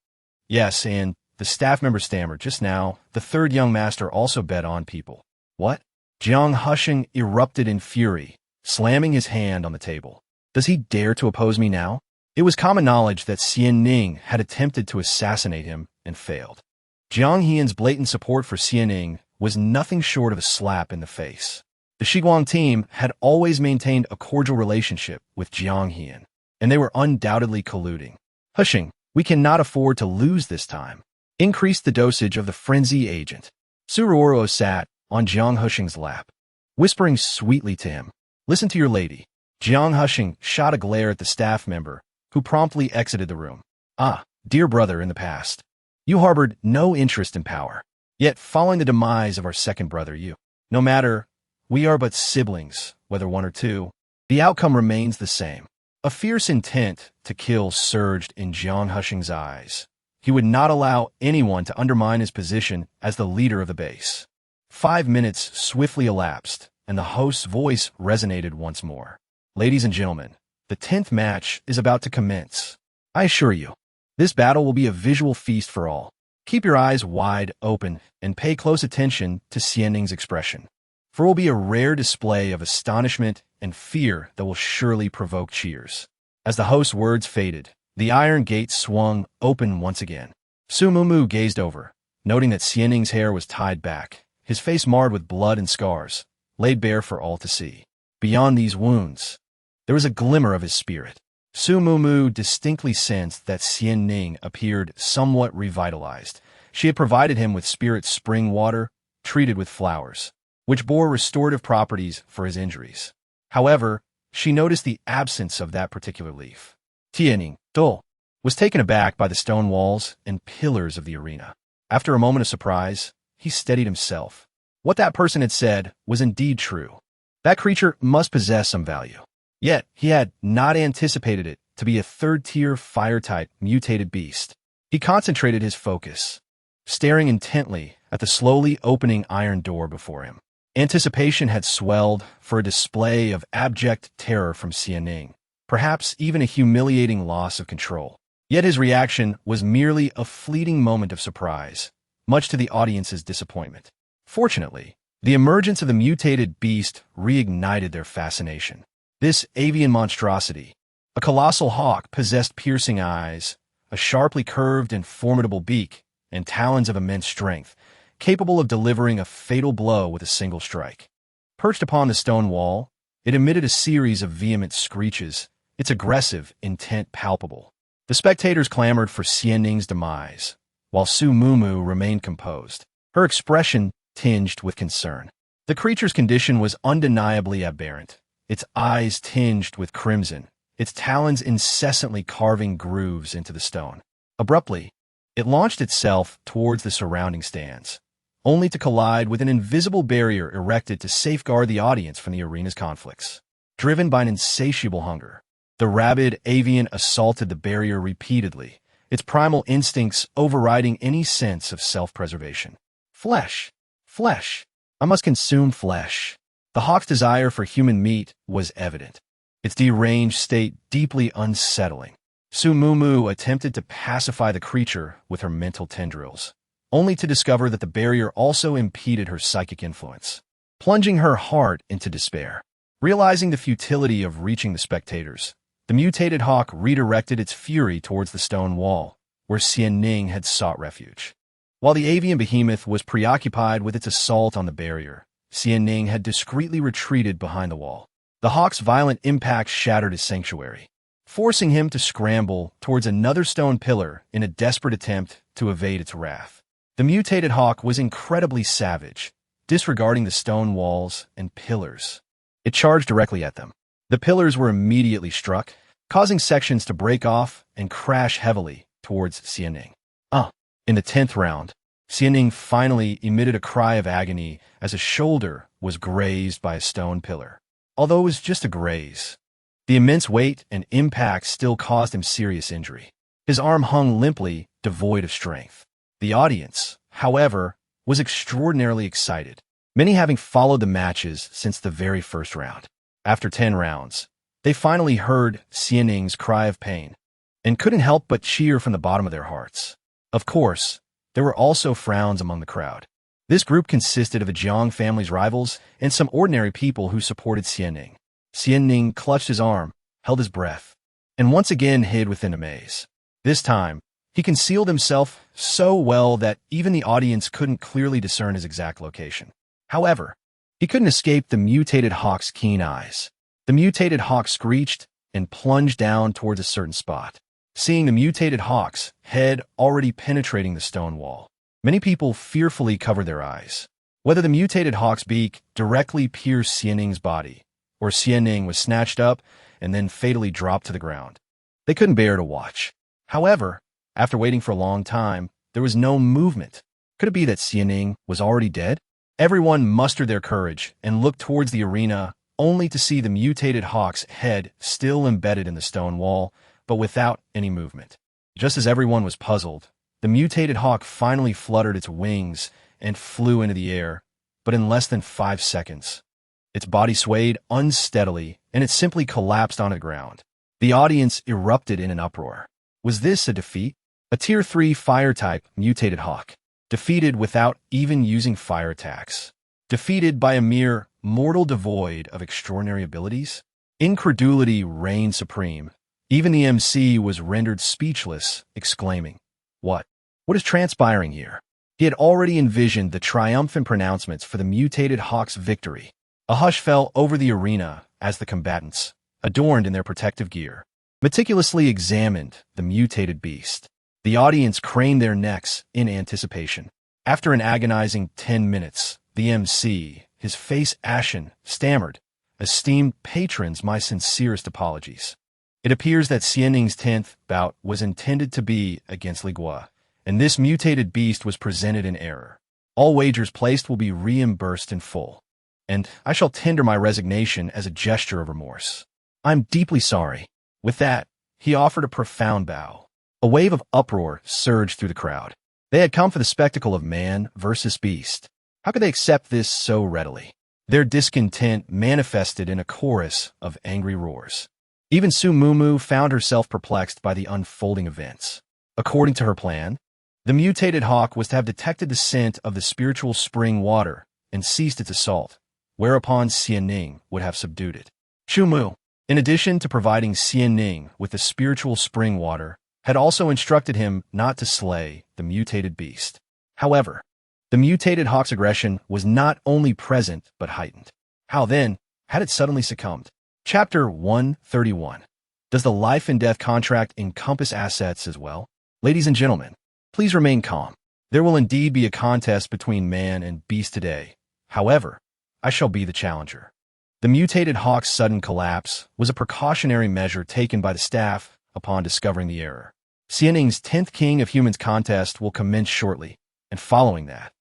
Yes, and the staff member stammered, "Just now, the 3rd young master also bet on people." "What?" Jiang Husheng erupted in fury, slamming his hand on the table. "Does he dare to oppose me now?" It was common knowledge that Xianning had attempted to assassinate him and failed. Jiang Hian's blatant support for Xianing was nothing short of a slap in the face. The Shiguang team had always maintained a cordial relationship with Jiang Hian, and they were undoubtedly colluding. Hushing, we cannot afford to lose this time. Increase the dosage of the frenzy agent. Su Ruoro sat on Jiang Hushing's lap, whispering sweetly to him. Listen to your lady. Jiang Hushing shot a glare at the staff member, who promptly exited the room. Ah, dear brother in the past. You harbored no interest in power. Yet, following the demise of our second brother, no matter, we are but siblings, whether one or two, the outcome remains the same. A fierce intent to kill surged in Jiang Hushing's eyes. He would not allow anyone to undermine his position as the leader of the base. 5 minutes swiftly elapsed, and the host's voice resonated once more. Ladies and gentlemen, the 10th match is about to commence. I assure you, this battle will be a visual feast for all. Keep your eyes wide open and pay close attention to Xianing's expression, for it will be a rare display of astonishment and fear that will surely provoke cheers. As the host's words faded, the iron gate swung open once again. Su Mumu gazed over, noting that Xianing's hair was tied back, his face marred with blood and scars, laid bare for all to see. Beyond these wounds, there was a glimmer of his spirit. Su Mumu distinctly sensed that Xianing appeared somewhat revitalized. She had provided him with spirit spring water, treated with flowers, which bore restorative properties for his injuries. However, she noticed the absence of that particular leaf. Tianning, Dou, was taken aback by the stone walls and pillars of the arena. After a moment of surprise, he steadied himself. What that person had said was indeed true. That creature must possess some value. Yet, he had not anticipated it to be a third-tier fire-type mutated beast. He concentrated his focus, staring intently at the slowly opening iron door before him. Anticipation had swelled for a display of abject terror from Xianing, perhaps even a humiliating loss of control. Yet his reaction was merely a fleeting moment of surprise, much to the audience's disappointment. Fortunately, the emergence of the mutated beast reignited their fascination. This avian monstrosity, a colossal hawk, possessed piercing eyes, a sharply curved and formidable beak, and talons of immense strength, capable of delivering a fatal blow with a single strike. Perched upon the stone wall, it emitted a series of vehement screeches, its aggressive intent palpable. The spectators clamored for Xianing's demise, while Su Mumu remained composed, her expression tinged with concern. The creature's condition was undeniably aberrant, its eyes tinged with crimson, its talons incessantly carving grooves into the stone. Abruptly, it launched itself towards the surrounding stands, only to collide with an invisible barrier erected to safeguard the audience from the arena's conflicts. Driven by an insatiable hunger, the rabid avian assaulted the barrier repeatedly, its primal instincts overriding any sense of self-preservation. Flesh! Flesh! I must consume flesh. The hawk's desire for human meat was evident, its deranged state deeply unsettling. Su Mumu attempted to pacify the creature with her mental tendrils, only to discover that the barrier also impeded her psychic influence, plunging her heart into despair. Realizing the futility of reaching the spectators, the mutated hawk redirected its fury towards the stone wall, where Xianing had sought refuge. While the avian behemoth was preoccupied with its assault on the barrier, Xianing had discreetly retreated behind the wall. The hawk's violent impact shattered his sanctuary, forcing him to scramble towards another stone pillar in a desperate attempt to evade its wrath. The mutated hawk was incredibly savage, disregarding the stone walls and pillars. It charged directly at them. The pillars were immediately struck, causing sections to break off and crash heavily towards Xianing. In the 10th round, Xianing finally emitted a cry of agony as a shoulder was grazed by a stone pillar. Although it was just a graze, the immense weight and impact still caused him serious injury. His arm hung limply, devoid of strength. The audience, however, was extraordinarily excited, many having followed the matches since the very first round. After 10 rounds, they finally heard Xianing's cry of pain and couldn't help but cheer from the bottom of their hearts. Of course, there were also frowns among the crowd. This group consisted of the Jiang family's rivals and some ordinary people who supported Xianing. Xianing clutched his arm, held his breath, and once again hid within a maze. This time, He concealed himself so well that even the audience couldn't clearly discern his exact location. However, he couldn't escape the mutated hawk's keen eyes. The mutated hawk screeched and plunged down towards a certain spot. Seeing the mutated hawk's head already penetrating the stone wall, many people fearfully covered their eyes. Whether the mutated hawk's beak directly pierced Xianing's body, or Xianing was snatched up and then fatally dropped to the ground, they couldn't bear to watch. However, after waiting for a long time, there was no movement. Could it be that Xianing was already dead? Everyone mustered their courage and looked towards the arena, only to see the mutated hawk's head still embedded in the stone wall, but without any movement. Just as everyone was puzzled, the mutated hawk finally fluttered its wings and flew into the air, but in less than 5 seconds. Its body swayed unsteadily, and it simply collapsed on the ground. The audience erupted in an uproar. Was this a defeat? A Tier 3 Fire-type mutated hawk, defeated without even using fire attacks. Defeated by a mere mortal devoid of extraordinary abilities? Incredulity reigned supreme. Even the MC was rendered speechless, exclaiming, What is transpiring here? He had already envisioned the triumphant pronouncements for the mutated hawk's victory. A hush fell over the arena as the combatants, adorned in their protective gear, meticulously examined the mutated beast. The audience craned their necks in anticipation. After an agonizing 10 minutes, the MC, his face ashen, stammered, Esteemed patrons, my sincerest apologies. It appears that Xianing's 10th bout was intended to be against Li Gua, and this mutated beast was presented in error. All wagers placed will be reimbursed in full, and I shall tender my resignation as a gesture of remorse. I'm deeply sorry. With that, he offered a profound bow. A wave of uproar surged through the crowd. They had come for the spectacle of man versus beast. How could they accept this so readily? Their discontent manifested in a chorus of angry roars. Even Su Mumu found herself perplexed by the unfolding events. According to her plan, the mutated hawk was to have detected the scent of the spiritual spring water and ceased its assault, whereupon Xianing would have subdued it. Chu Mu, in addition to providing Xianing with the spiritual spring water, had also instructed him not to slay the mutated beast. However, the mutated hawk's aggression was not only present but heightened. How then had it suddenly succumbed? Chapter 131. Does the life and death contract encompass assets as well? Ladies and gentlemen, please remain calm. There will indeed be a contest between man and beast today. However, I shall be the challenger. The mutated hawk's sudden collapse was a precautionary measure taken by the staff upon discovering the error. Xianing's 10th King of Humans contest will commence shortly, and following that,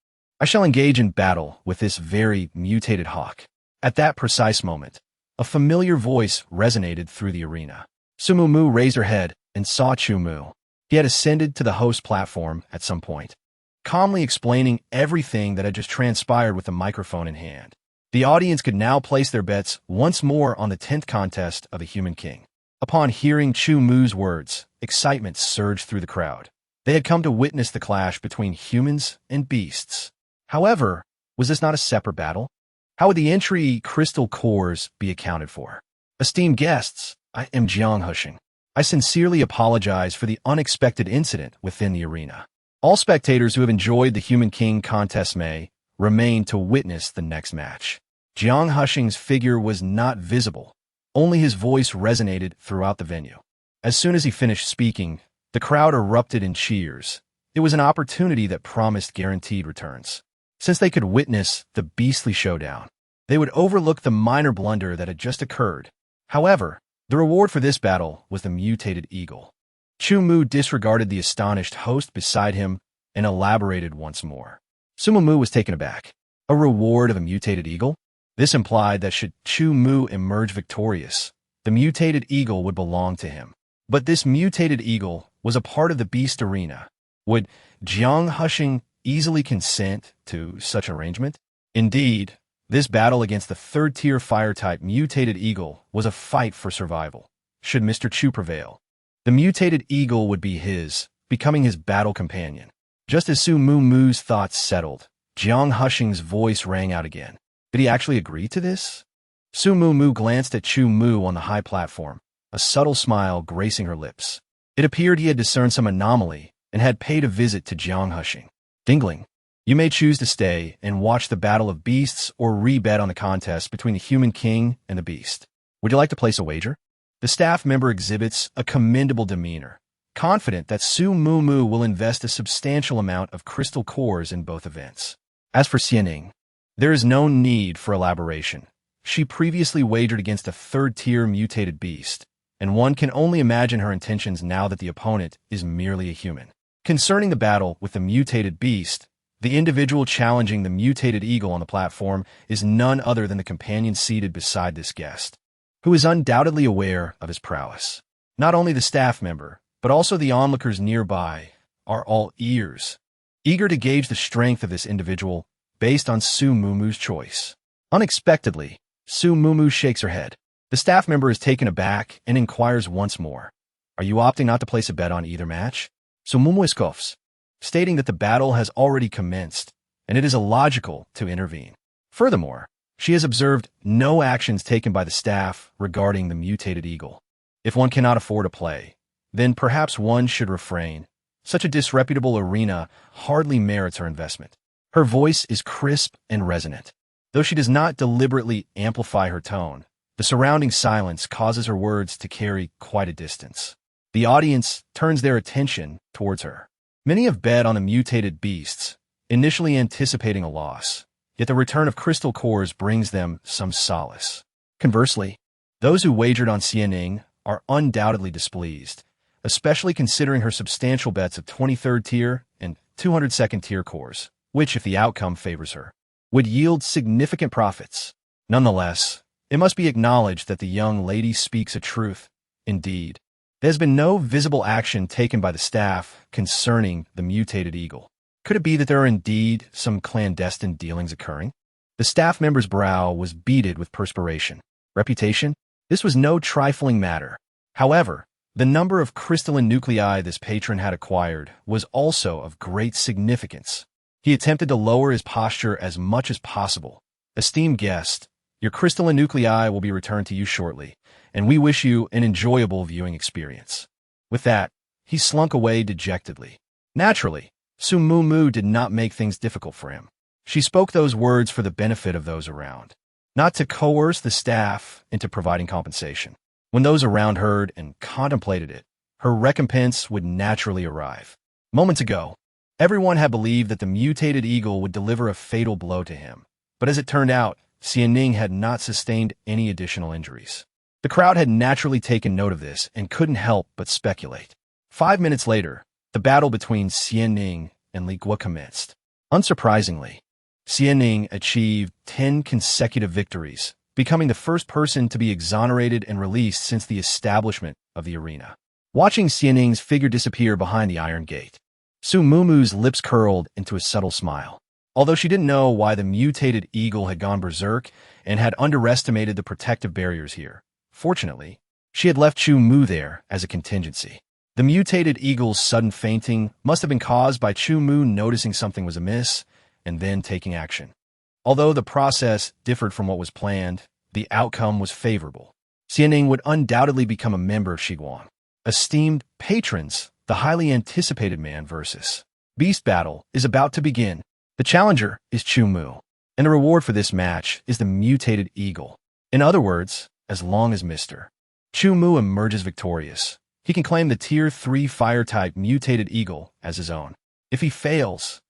I shall engage in battle with this very mutated hawk. At that precise moment, a familiar voice resonated through the arena. Su Mumu raised her head and saw Chu Mu. He had ascended to the host platform at some point, calmly explaining everything that had just transpired with a microphone in hand. The audience could now place their bets once more on the 10th contest of a human king. Upon hearing Chu Mu's words, excitement surged through the crowd. They had come to witness the clash between humans and beasts. However, was this not a separate battle? How would the entry crystal cores be accounted for? Esteemed guests, I am Jiang Hushing. I sincerely apologize for the unexpected incident within the arena. All spectators who have enjoyed the Human King contest may remain to witness the next match. Jiang Hushing's figure was not visible. Only his voice resonated throughout the venue. As soon as he finished speaking, the crowd erupted in cheers. It was an opportunity that promised guaranteed returns. Since they could witness the beastly showdown, they would overlook the minor blunder that had just occurred. However, the reward for this battle was the mutated eagle. Chu Mu disregarded the astonished host beside him and elaborated once more. Su Mumu was taken aback. A reward of a mutated eagle? This implied that should Chu Mu emerge victorious, the mutated eagle would belong to him. But this mutated eagle was a part of the beast arena. Would Jiang Hushing easily consent to such an arrangement? Indeed, this battle against the third-tier fire-type mutated eagle was a fight for survival. Should Mr. Chu prevail, the mutated eagle would be his, becoming his battle companion. Just as Su Mu's thoughts settled, Jiang Hushing's voice rang out again. Did he actually agree to this? Su Mu glanced at Chu Mu on the high platform, a subtle smile gracing her lips. It appeared he had discerned some anomaly and had paid a visit to Jiang Hushing. Dingling, you may choose to stay and watch the battle of beasts or re-bet on the contest between the human king and the beast. Would you like to place a wager? The staff member exhibits a commendable demeanor, confident that Su Mumu will invest a substantial amount of crystal cores in both events. As for Xianing, there is no need for elaboration. She previously wagered against a third-tier mutated beast, and one can only imagine her intentions now that the opponent is merely a human. Concerning the battle with the mutated beast, the individual challenging the mutated eagle on the platform is none other than the companion seated beside this guest, who is undoubtedly aware of his prowess. Not only the staff member, but also the onlookers nearby are all ears, eager to gauge the strength of this individual based on Su Mumu's choice. Unexpectedly, Su Mumu shakes her head. The staff member is taken aback and inquires once more, "Are you opting not to place a bet on either match?" Su Mumu scoffs, stating that the battle has already commenced, and it is illogical to intervene. Furthermore, she has observed no actions taken by the staff regarding the mutated eagle. If one cannot afford to play, then perhaps one should refrain. Such a disreputable arena hardly merits her investment. Her voice is crisp and resonant. Though she does not deliberately amplify her tone, the surrounding silence causes her words to carry quite a distance. The audience turns their attention towards her. Many have bet on the mutated beasts, initially anticipating a loss, yet the return of crystal cores brings them some solace. Conversely, those who wagered on Xianing are undoubtedly displeased, especially considering her substantial bets of 23rd tier and 202nd tier cores, which, if the outcome favors her, would yield significant profits. Nonetheless, it must be acknowledged that the young lady speaks a truth. Indeed, there has been no visible action taken by the staff concerning the mutated eagle. Could it be that there are indeed some clandestine dealings occurring? The staff member's brow was beaded with perspiration. Reputation? This was no trifling matter. However, the number of crystalline nuclei this patron had acquired was also of great significance. He attempted to lower his posture as much as possible. "Esteemed guest, your crystalline nuclei will be returned to you shortly, and we wish you an enjoyable viewing experience." With that, he slunk away dejectedly. Naturally, Su Mumu did not make things difficult for him. She spoke those words for the benefit of those around, not to coerce the staff into providing compensation. When those around heard and contemplated it, her recompense would naturally arrive. Moments ago, everyone had believed that the mutated eagle would deliver a fatal blow to him, but as it turned out, Xianing had not sustained any additional injuries. The crowd had naturally taken note of this and couldn't help but speculate. 5 minutes later, the battle between Xianing and Li Guo commenced. Unsurprisingly, Xianing achieved 10 consecutive victories, becoming the first person to be exonerated and released since the establishment of the arena. Watching Xianing's figure disappear behind the iron gate, Su Mumu's lips curled into a subtle smile. Although she didn't know why the mutated eagle had gone berserk and had underestimated the protective barriers here, fortunately, she had left Chu Mu there as a contingency. The mutated eagle's sudden fainting must have been caused by Chu Mu noticing something was amiss and then taking action. Although the process differed from what was planned, the outcome was favorable. Xianing would undoubtedly become a member of Shiguang. Esteemed patrons, the highly anticipated man versus beast battle is about to begin. The challenger is Chu Mu, and the reward for this match is the mutated eagle. In other words, as long as Mr. Chu Mu emerges victorious, he can claim the Tier 3 Fire-type mutated eagle as his own. If he fails,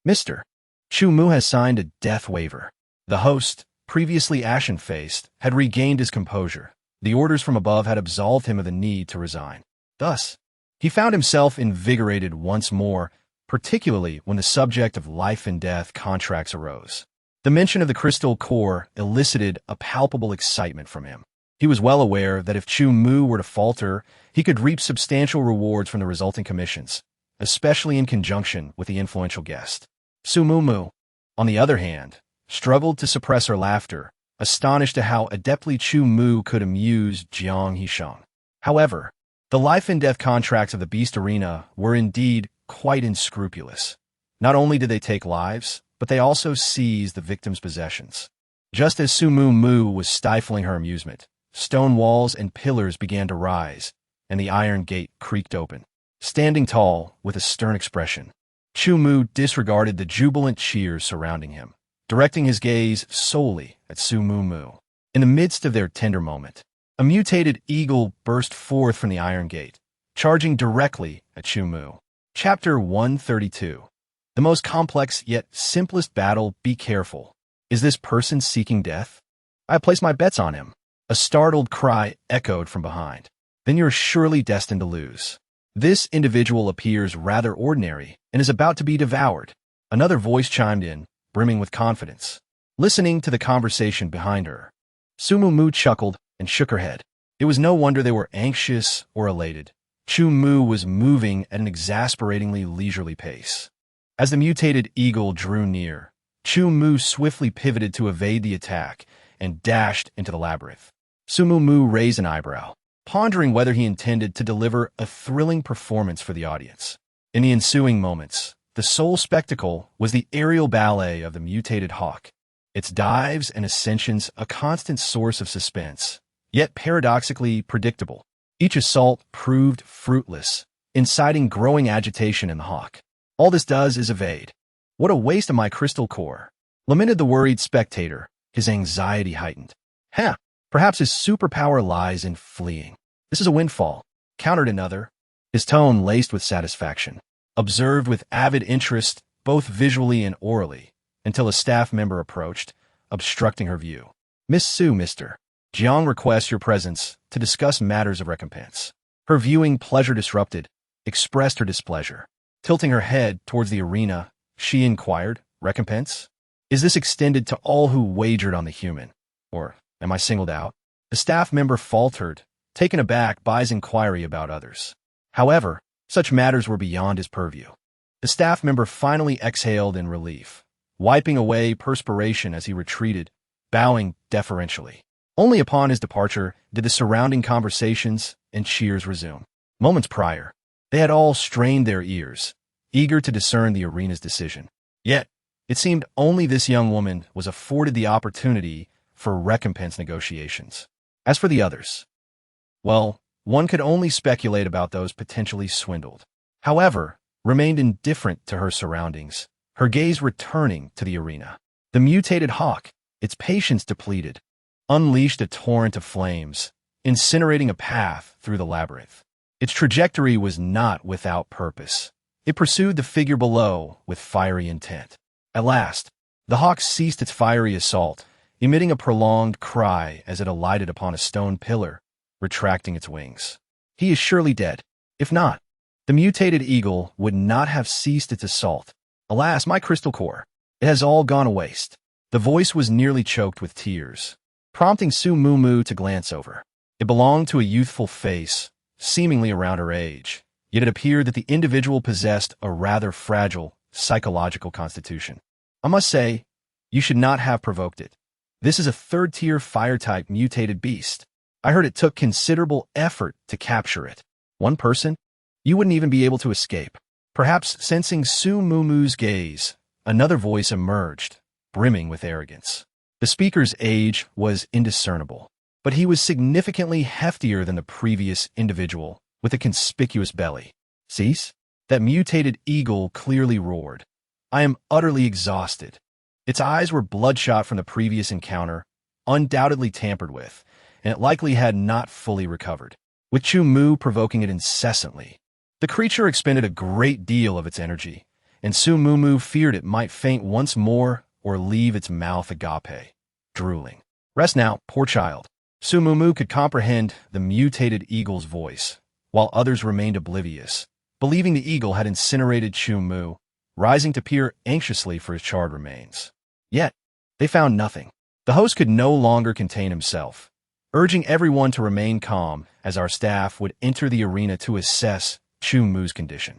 Mr. Chu Mu has signed a death waiver. The host, previously ashen-faced, had regained his composure. The orders from above had absolved him of the need to resign. Thus, he found himself invigorated once more, particularly when the subject of life and death contracts arose. The mention of the crystal core elicited a palpable excitement from him. He was well aware that if Chu Mu were to falter, he could reap substantial rewards from the resulting commissions, especially in conjunction with the influential guest. Su Mumu, on the other hand, struggled to suppress her laughter, astonished at how adeptly Chu Mu could amuse Jiang Hisheng. However, the life and death contracts of the Beast Arena were indeed quite unscrupulous. Not only did they take lives, but they also seized the victim's possessions. Just as Su Mumu was stifling her amusement, stone walls and pillars began to rise, and the iron gate creaked open. standing tall with a stern expression. Chu Mu disregarded the jubilant cheers surrounding him, directing his gaze solely at Su Mu Mu. In the midst of their tender moment, a mutated eagle burst forth from the Iron Gate, charging directly at Chu Mu. Chapter 132. The most complex yet simplest battle, be careful. Is this person seeking death? I place my bets on him. A startled cry echoed from behind. Then you're surely destined to lose. This individual appears rather ordinary and is about to be devoured. Another voice chimed in, brimming with confidence. Listening to the conversation behind her, Su Mu Mu chuckled and shook her head. It was no wonder they were anxious or elated. Chu Mu was moving at an exasperatingly leisurely pace. As the mutated eagle drew near, Chu Mu swiftly pivoted to evade the attack and dashed into the labyrinth. Su Mu Mu raised an eyebrow, pondering whether he intended to deliver a thrilling performance for the audience. In the ensuing moments, the sole spectacle was the aerial ballet of the mutated hawk, its dives and ascensions a constant source of suspense, yet paradoxically predictable. Each assault proved fruitless, inciting growing agitation in the hawk. All this does is evade. What a waste of my crystal core, lamented the worried spectator, his anxiety heightened. Perhaps his superpower lies in fleeing. This is a windfall, countered another, his tone laced with satisfaction. Observed with avid interest, both visually and orally, until a staff member approached, obstructing her view. Miss Su, Mr. Jiang requests your presence to discuss matters of recompense. Her viewing pleasure disrupted, expressed her displeasure. Tilting her head towards the arena, she inquired, recompense? Is this extended to all who wagered on the human? Or am I singled out? The staff member faltered, taken aback by his inquiry about others. However, such matters were beyond his purview. The staff member finally exhaled in relief, wiping away perspiration as he retreated, bowing deferentially. Only upon his departure did the surrounding conversations and cheers resume. Moments prior, they had all strained their ears, eager to discern the arena's decision. Yet, it seemed only this young woman was afforded the opportunity for recompense negotiations. As for the others, well, one could only speculate about those potentially swindled. However, remained indifferent to her surroundings, her gaze returning to the arena. The mutated hawk, its patience depleted, unleashed a torrent of flames, incinerating a path through the labyrinth. Its trajectory was not without purpose. It pursued the figure below with fiery intent. At last, the hawk ceased its fiery assault, emitting a prolonged cry as it alighted upon a stone pillar, retracting its wings. He is surely dead. If not, the mutated eagle would not have ceased its assault. Alas, my crystal core, it has all gone to waste. The voice was nearly choked with tears, prompting Su Mu Mu to glance over. It belonged to a youthful face, seemingly around her age, yet it appeared that the individual possessed a rather fragile psychological constitution. I must say, you should not have provoked it. This is a third-tier fire-type mutated beast. I heard it took considerable effort to capture it. One person? You wouldn't even be able to escape. Perhaps sensing Su Mu Mu's gaze, another voice emerged, brimming with arrogance. The speaker's age was indiscernible, but he was significantly heftier than the previous individual, with a conspicuous belly. Cease? That mutated eagle clearly roared. I am utterly exhausted. Its eyes were bloodshot from the previous encounter, undoubtedly tampered with, and it likely had not fully recovered, with Chu Mu provoking it incessantly. The creature expended a great deal of its energy, and Su Mu Mu feared it might faint once more or leave its mouth agape, drooling. Rest now, poor child. Su Mu Mu could comprehend the mutated eagle's voice, while others remained oblivious, believing the eagle had incinerated Chu Mu, rising to peer anxiously for his charred remains. Yet, they found nothing. The host could no longer contain himself, urging everyone to remain calm as our staff would enter the arena to assess Chu Mu's condition.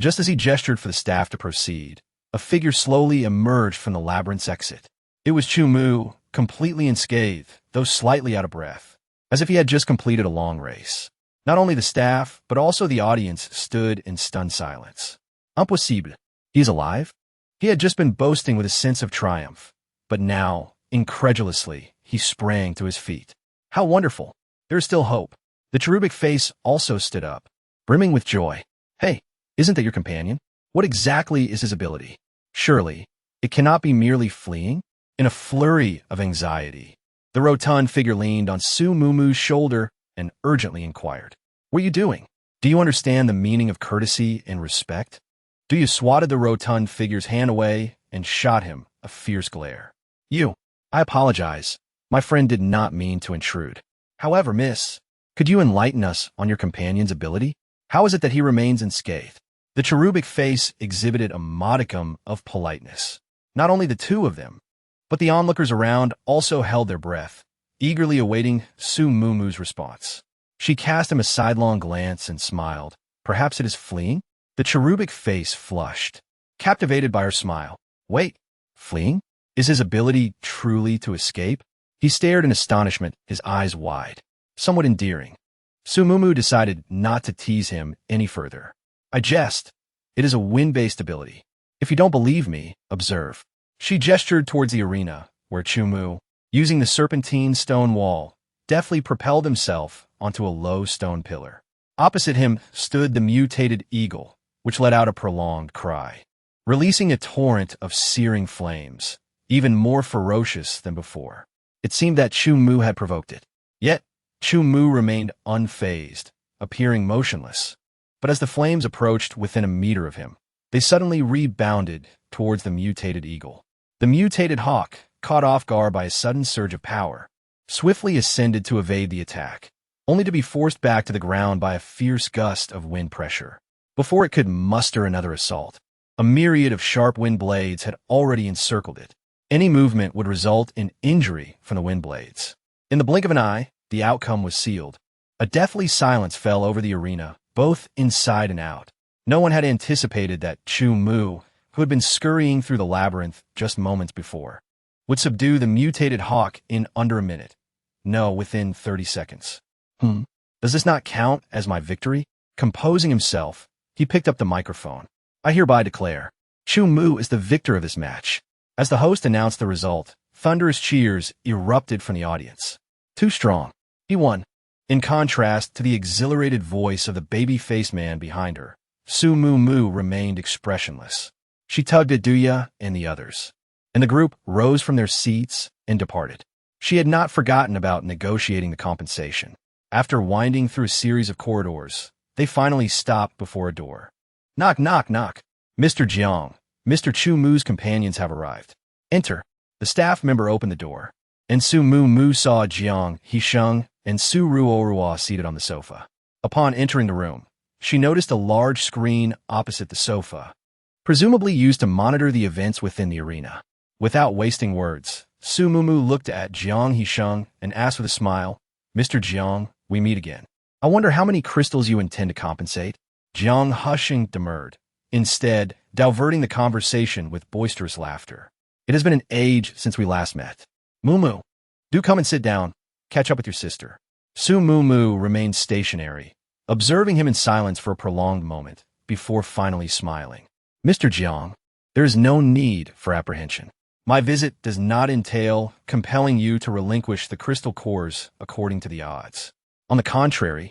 Just as he gestured for the staff to proceed, a figure slowly emerged from the labyrinth's exit. It was Chu Mu, completely unscathed, though slightly out of breath, as if he had just completed a long race. Not only the staff, but also the audience stood in stunned silence. Impossible. He is alive? He had just been boasting with a sense of triumph, but now, incredulously, he sprang to his feet. How wonderful! There is still hope. The cherubic face also stood up, brimming with joy. Hey, isn't that your companion? What exactly is his ability? Surely, it cannot be merely fleeing? In a flurry of anxiety, the rotund figure leaned on Su Mumu's shoulder and urgently inquired, "What are you doing? Do you understand the meaning of courtesy and respect?" Duya swatted the rotund figure's hand away and shot him a fierce glare. I apologize. My friend did not mean to intrude. However, miss, could you enlighten us on your companion's ability? How is it that he remains unscathed?" The cherubic face exhibited a modicum of politeness. Not only the two of them, but the onlookers around also held their breath, eagerly awaiting Su Mumu's response. She cast him a sidelong glance and smiled. "Perhaps it is fleeing?" The cherubic face flushed, captivated by her smile. "Wait, fleeing? Is his ability truly to escape?" He stared in astonishment, his eyes wide, somewhat endearing. Su Mumu decided not to tease him any further. "I jest. It is a wind-based ability. If you don't believe me, observe." She gestured towards the arena, where Chumu, using the serpentine stone wall, deftly propelled himself onto a low stone pillar. Opposite him stood the mutated eagle, which let out a prolonged cry, releasing a torrent of searing flames, even more ferocious than before. It seemed that Chumu had provoked it. Yet, Chumu remained unfazed, appearing motionless. But as the flames approached within a meter of him, they suddenly rebounded towards the mutated eagle. The mutated hawk, caught off guard by a sudden surge of power, swiftly ascended to evade the attack, only to be forced back to the ground by a fierce gust of wind pressure. Before it could muster another assault, a myriad of sharp wind blades had already encircled it. Any movement would result in injury from the wind blades. In the blink of an eye, the outcome was sealed. A deathly silence fell over the arena, both inside and out. No one had anticipated that Chumu, who had been scurrying through the labyrinth just moments before, would subdue the mutated hawk in under a minute. No, within 30 seconds. Does this not count as my victory? Composing himself, he picked up the microphone. "I hereby declare, Chumu is the victor of this match." As the host announced the result, thunderous cheers erupted from the audience. "Too strong. He won." In contrast to the exhilarated voice of the baby-faced man behind her, Su Mumu remained expressionless. She tugged at Duya and the others, and the group rose from their seats and departed. She had not forgotten about negotiating the compensation. After winding through a series of corridors, they finally stopped before a door. "Knock, knock, knock. Mr. Jiang, Mr. Chumu's companions have arrived. Enter." The staff member opened the door, and Su Mumu saw Jiang Hisheng and Su Ruoruo seated on the sofa. Upon entering the room, she noticed a large screen opposite the sofa, presumably used to monitor the events within the arena. Without wasting words, Su Mumu looked at Jiang Hisheng and asked with a smile, "Mr. Jiang, we meet again. I wonder how many crystals you intend to compensate?" Jiang Hisheng demurred, instead diverting the conversation with boisterous laughter. "It has been an age since we last met. Mumu, do come and sit down. Catch up with your sister." Su Mumu remained stationary, observing him in silence for a prolonged moment, before finally smiling. "Mr. Jiang, there is no need for apprehension. My visit does not entail compelling you to relinquish the crystal cores according to the odds. On the contrary,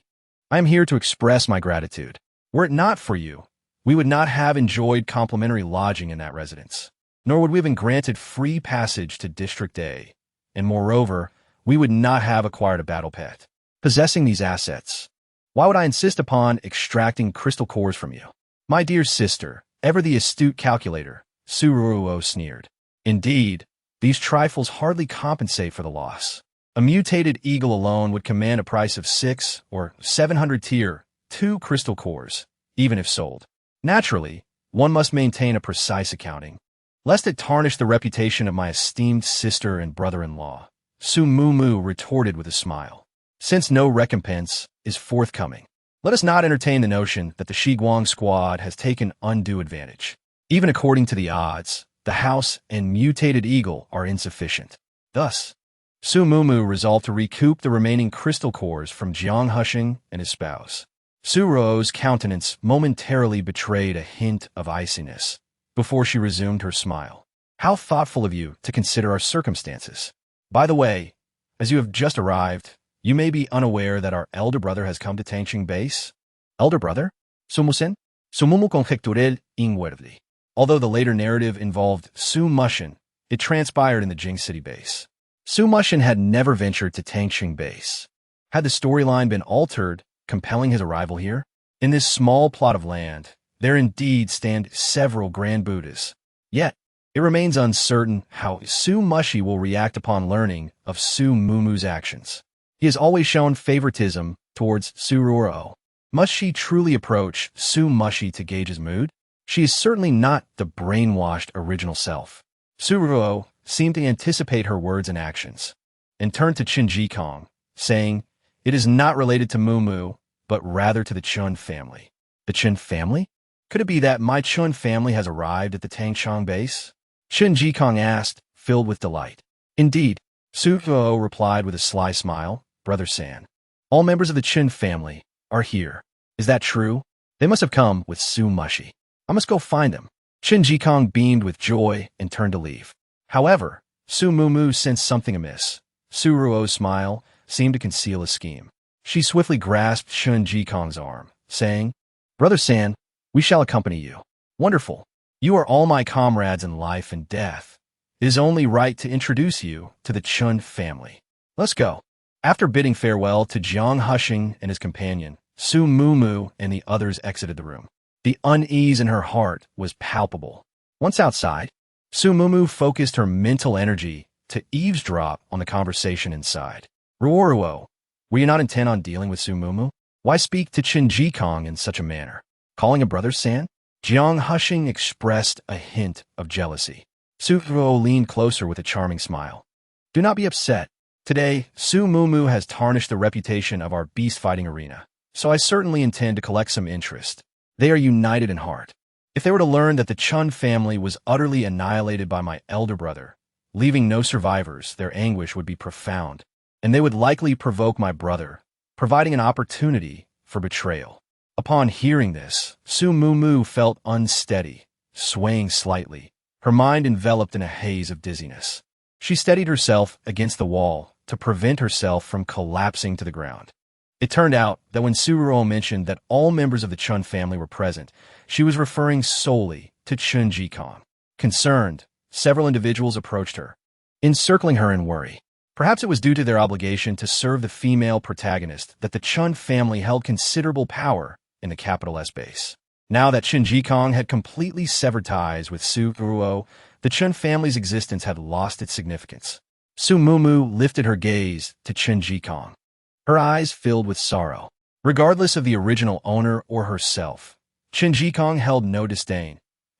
I am here to express my gratitude. Were it not for you, we would not have enjoyed complimentary lodging in that residence, nor would we have been granted free passage to District A, and moreover, we would not have acquired a battle pet. Possessing these assets, why would I insist upon extracting crystal cores from you? My dear sister, ever the astute calculator," Su Ruoruo sneered. "Indeed, these trifles hardly compensate for the loss. A mutated eagle alone would command a price of 6 or 700 tier 2 crystal cores, even if sold. Naturally, one must maintain a precise accounting, lest it tarnish the reputation of my esteemed sister and brother-in-law," Su Mumu retorted with a smile. "Since no recompense is forthcoming, let us not entertain the notion that the Shiguang squad has taken undue advantage. Even according to the odds, the house and mutated eagle are insufficient." Thus, Su Mumu resolved to recoup the remaining crystal cores from Jiang Hisheng and his spouse. Su Ruo's countenance momentarily betrayed a hint of iciness before she resumed her smile. "How thoughtful of you to consider our circumstances. By the way, as you have just arrived, you may be unaware that our elder brother has come to Tangqing Base." "Elder brother? Sumusen?" Sumumu conjecturé inwardly. Although the later narrative involved Su Mushin, it transpired in the Jing City base. Su Mushin had never ventured to Tangqing base. Had the storyline been altered, compelling his arrival here? In this small plot of land, there indeed stand several grand Buddhas. Yet, it remains uncertain how Su Mushi will react upon learning of Su Mumu's actions. He has always shown favoritism towards Su Ruo. Must she truly approach Su Mushi to gauge his mood? She is certainly not the brainwashed original self. Su Ruo seemed to anticipate her words and actions, and turned to Qin Jikong, saying, "It is not related to Mumu, but rather to the Chun family." The Chun family? Could it be that my Chun family has arrived at the Tangchong base? Qin Jikong asked, filled with delight. Indeed, Su Ruo replied with a sly smile, "Brother San, all members of the Qin family are here. Is that true? They must have come with Su Mushi. I must go find them." Qin Jikong beamed with joy and turned to leave. However, Su Mumu sensed something amiss. Su Ruo's smile seemed to conceal a scheme. She swiftly grasped Qin Jikong's arm, saying, "Brother San, we shall accompany you." "Wonderful. You are all my comrades in life and death. It is only right to introduce you to the Chun family. Let's go." After bidding farewell to Jiang Hushing and his companion, Su Mumu and the others exited the room. The unease in her heart was palpable. Once outside, Su Mumu focused her mental energy to eavesdrop on the conversation inside. "Ruoruo, were you not intent on dealing with Su Mumu? Why speak to Qin Jikong in such a manner? Calling a brother San?" Jiang Hushing expressed a hint of jealousy. Su Ruo leaned closer with a charming smile. "Do not be upset. Today, Su Mumu has tarnished the reputation of our beast-fighting arena, so I certainly intend to collect some interest. They are united in heart. If they were to learn that the Chun family was utterly annihilated by my elder brother, leaving no survivors, their anguish would be profound, and they would likely provoke my brother, providing an opportunity for betrayal." Upon hearing this, Su Mumu felt unsteady, swaying slightly, her mind enveloped in a haze of dizziness. She steadied herself against the wall to prevent herself from collapsing to the ground. It turned out that when Su Ruo mentioned that all members of the Chun family were present, she was referring solely to Qin Jikong. Concerned, several individuals approached her, encircling her in worry. Perhaps it was due to their obligation to serve the female protagonist that the Chun family held considerable power in the capital S base. Now that Qin Jikong had completely severed ties with Su Ruo, the Chun family's existence had lost its significance. Su Mumu lifted her gaze to Qin Jikong. Her eyes filled with sorrow. Regardless of the original owner or herself, Qin Jikong held no disdain,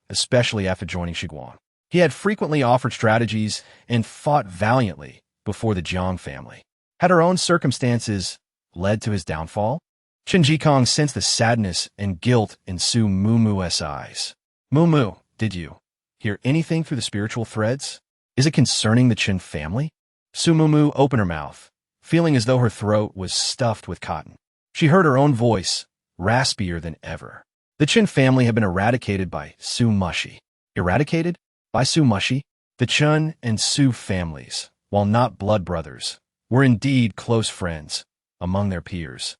especially after joining Shiguang. He had frequently offered strategies and fought valiantly before the Jiang family. Had her own circumstances led to his downfall? Qin Jikong sensed the sadness and guilt in Su Mumu's eyes. "Mumu, did you hear anything through the spiritual threads? Is it concerning the Qin family?" Su Mumu opened her mouth, feeling as though her throat was stuffed with cotton. She heard her own voice, raspier than ever. The Qin family had been eradicated by Su Mushi. Eradicated? By Su Mushi? The Chun and Su families, while not blood brothers, were indeed close friends among their peers.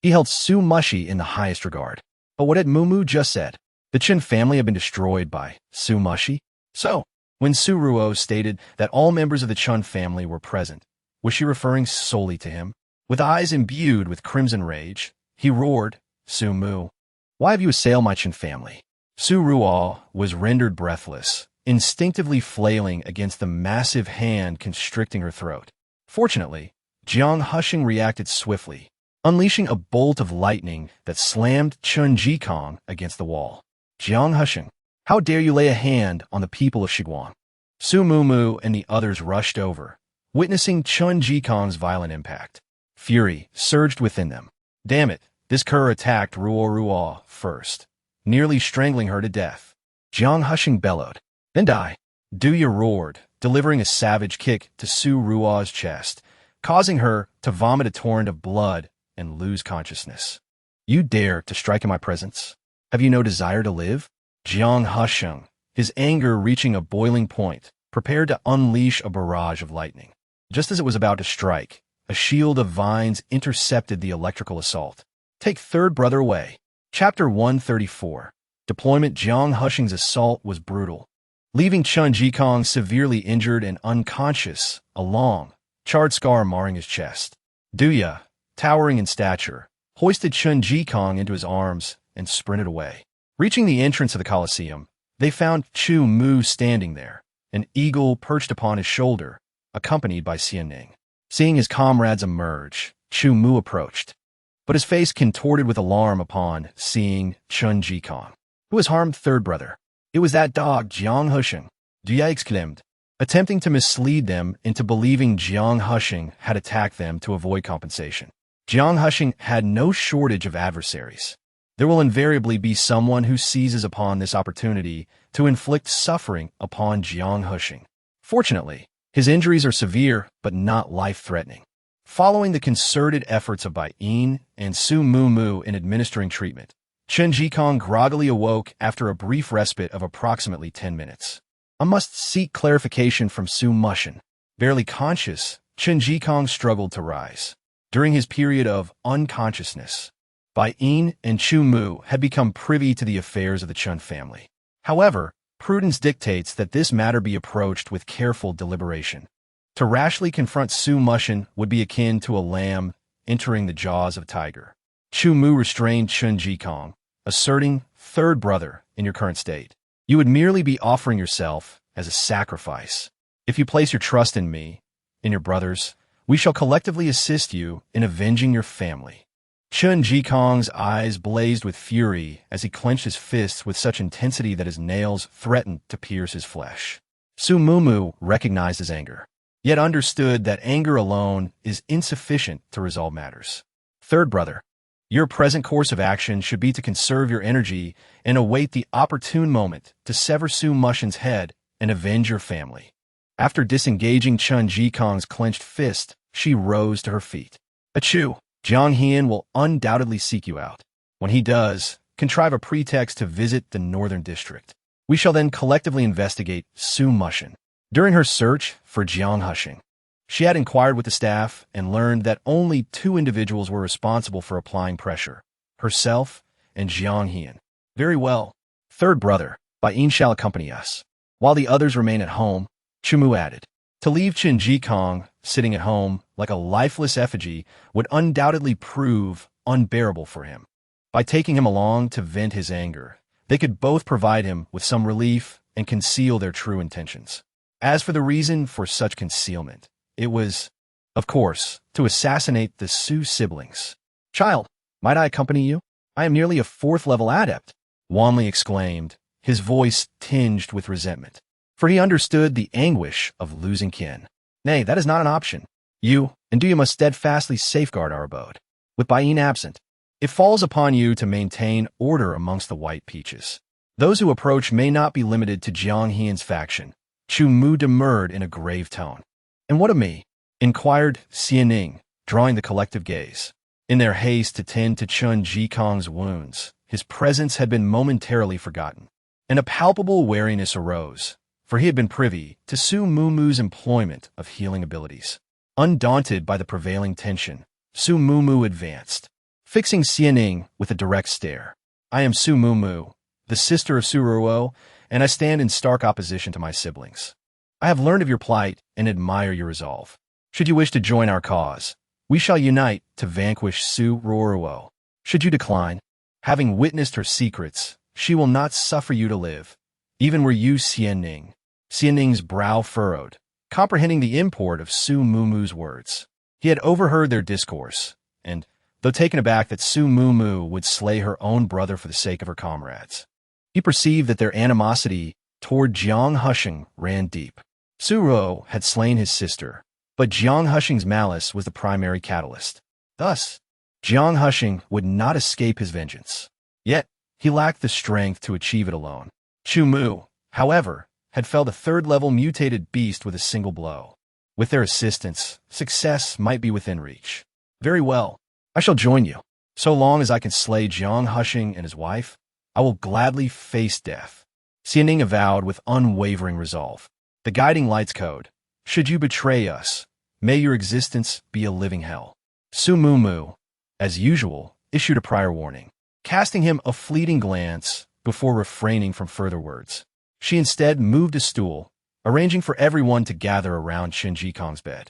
He held Su Mushi in the highest regard. But what had Mumu just said? The Qin family had been destroyed by Su Mushi? So, when Su Ruo stated that all members of the Chun family were present, was she referring solely to him? With eyes imbued with crimson rage, he roared, "Su Mu, why have you assailed my Qin family?" Su Ruo was rendered breathless, instinctively flailing against the massive hand constricting her throat. Fortunately, Jiang Hushing reacted swiftly, unleashing a bolt of lightning that slammed Qin Jikong against the wall. "Jiang Hushing, how dare you lay a hand on the people of Shiguang?" Su Mumu and the others rushed over, witnessing Qin Jikong's violent impact. Fury surged within them. Damn it, this cur attacked Ruo first, nearly strangling her to death. Jiang Hushing bellowed. "Then die." Duya roared, delivering a savage kick to Su Ruo's chest, causing her to vomit a torrent of blood and lose consciousness. "You dare to strike in my presence? Have you no desire to live?" Jiang Husheng, his anger reaching a boiling point, prepared to unleash a barrage of lightning. Just as it was about to strike, a shield of vines intercepted the electrical assault. Take third brother away. Chapter 134. Deployment Jiang Hushing's assault was brutal, leaving Chun Jikong severely injured and unconscious, a long, charred scar marring his chest. Duya, towering in stature, hoisted Chun Jikong into his arms and sprinted away. Reaching the entrance of the Colosseum, they found Chu Mu standing there, an eagle perched upon his shoulder, accompanied by Xian Ning. Seeing his comrades emerge, Chu Mu approached, but his face contorted with alarm upon seeing Chun Jikong. Who has harmed third brother? It was that dog, Jiang Hushing, Duya exclaimed, attempting to mislead them into believing Jiang Hushing had attacked them to avoid compensation. Jiang Hushing had no shortage of adversaries. There will invariably be someone who seizes upon this opportunity to inflict suffering upon Jiang Hushing. Fortunately, his injuries are severe but not life-threatening. Following the concerted efforts of Bai Yin and Su Mumu in administering treatment, Chun Jikong groggily awoke after a brief respite of approximately 10 minutes. I must seek clarification from Su Mushin. Barely conscious, Chun Jikong struggled to rise. During his period of unconsciousness, Bai Yin and Chu Mu had become privy to the affairs of the Chun family. However, prudence dictates that this matter be approached with careful deliberation. To rashly confront Su Mushin would be akin to a lamb entering the jaws of a tiger. Chu Mu restrained Chun Jikong, asserting, third brother, in your current state, you would merely be offering yourself as a sacrifice. If you place your trust in me, in your brothers, we shall collectively assist you in avenging your family. Chun Jikong's eyes blazed with fury as he clenched his fists with such intensity that his nails threatened to pierce his flesh. Su Mumu recognized his anger, yet understood that anger alone is insufficient to resolve matters. Third brother, your present course of action should be to conserve your energy and await the opportune moment to sever Su Mushin's head and avenge your family. After disengaging Chun Jikong's clenched fist, she rose to her feet. Achoo! Jiang Hian will undoubtedly seek you out. When he does, contrive a pretext to visit the Northern District. We shall then collectively investigate Su Mushin. During her search for Jiang Hushing, she had inquired with the staff and learned that only 2 individuals were responsible for applying pressure, herself and Jiang Hian. Very well. Third brother, Bai Yin shall accompany us. While the others remain at home, Chu Mu added. To leave Chun Jikong sitting at home like a lifeless effigy would undoubtedly prove unbearable for him. By taking him along to vent his anger, they could both provide him with some relief and conceal their true intentions. As for the reason for such concealment, it was, of course, to assassinate the Su siblings. Child, might I accompany you? I am nearly a 4th-level adept, Wanli exclaimed, his voice tinged with resentment. For he understood the anguish of losing kin. Nay, that is not an option. You and Duya must steadfastly safeguard our abode. With Bai Yin absent, it falls upon you to maintain order amongst the White Peaches. Those who approach may not be limited to Jiang Hian's faction. Chu Mu demurred in a grave tone. And what of me? Inquired Xian Ning, drawing the collective gaze. In their haste to tend to Chun Jikong's wounds, his presence had been momentarily forgotten, and a palpable wariness arose, for he had been privy to Su Mumu's employment of healing abilities. Undaunted by the prevailing tension, Su Mumu advanced, fixing Xian Ning with a direct stare. I am Su Mumu, the sister of Su Ruo, and I stand in stark opposition to my siblings. I have learned of your plight and admire your resolve. Should you wish to join our cause, we shall unite to vanquish Su Ruo. Should you decline, having witnessed her secrets, she will not suffer you to live, even were you Xian Ning. Xian Ning's brow furrowed, comprehending the import of Su Mumu's words. He had overheard their discourse, and, though taken aback that Su Mumu would slay her own brother for the sake of her comrades, he perceived that their animosity toward Jiang Hushing ran deep. Su Ruo had slain his sister, but Jiang Hushing's malice was the primary catalyst. Thus, Jiang Hushing would not escape his vengeance. Yet, he lacked the strength to achieve it alone. Chu Mu, however, had felled a 3rd-level mutated beast with a single blow. With their assistance, success might be within reach. Very well, I shall join you. So long as I can slay Jiang Hushing and his wife, I will gladly face death. Xian Ning avowed with unwavering resolve. The guiding light's code. Should you betray us, may your existence be a living hell. Su Mumu, as usual, issued a prior warning. Casting him a fleeting glance, before refraining from further words. She instead moved a stool, arranging for everyone to gather around Qin Jikong's bed.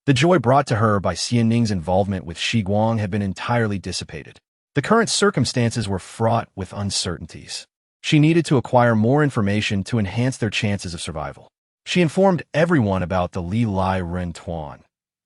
The joy brought to her by Xian Ning's involvement with Shi Guang had been entirely dissipated. The current circumstances were fraught with uncertainties. She needed to acquire more information to enhance their chances of survival. She informed everyone about the Li Lai Ren Tuan,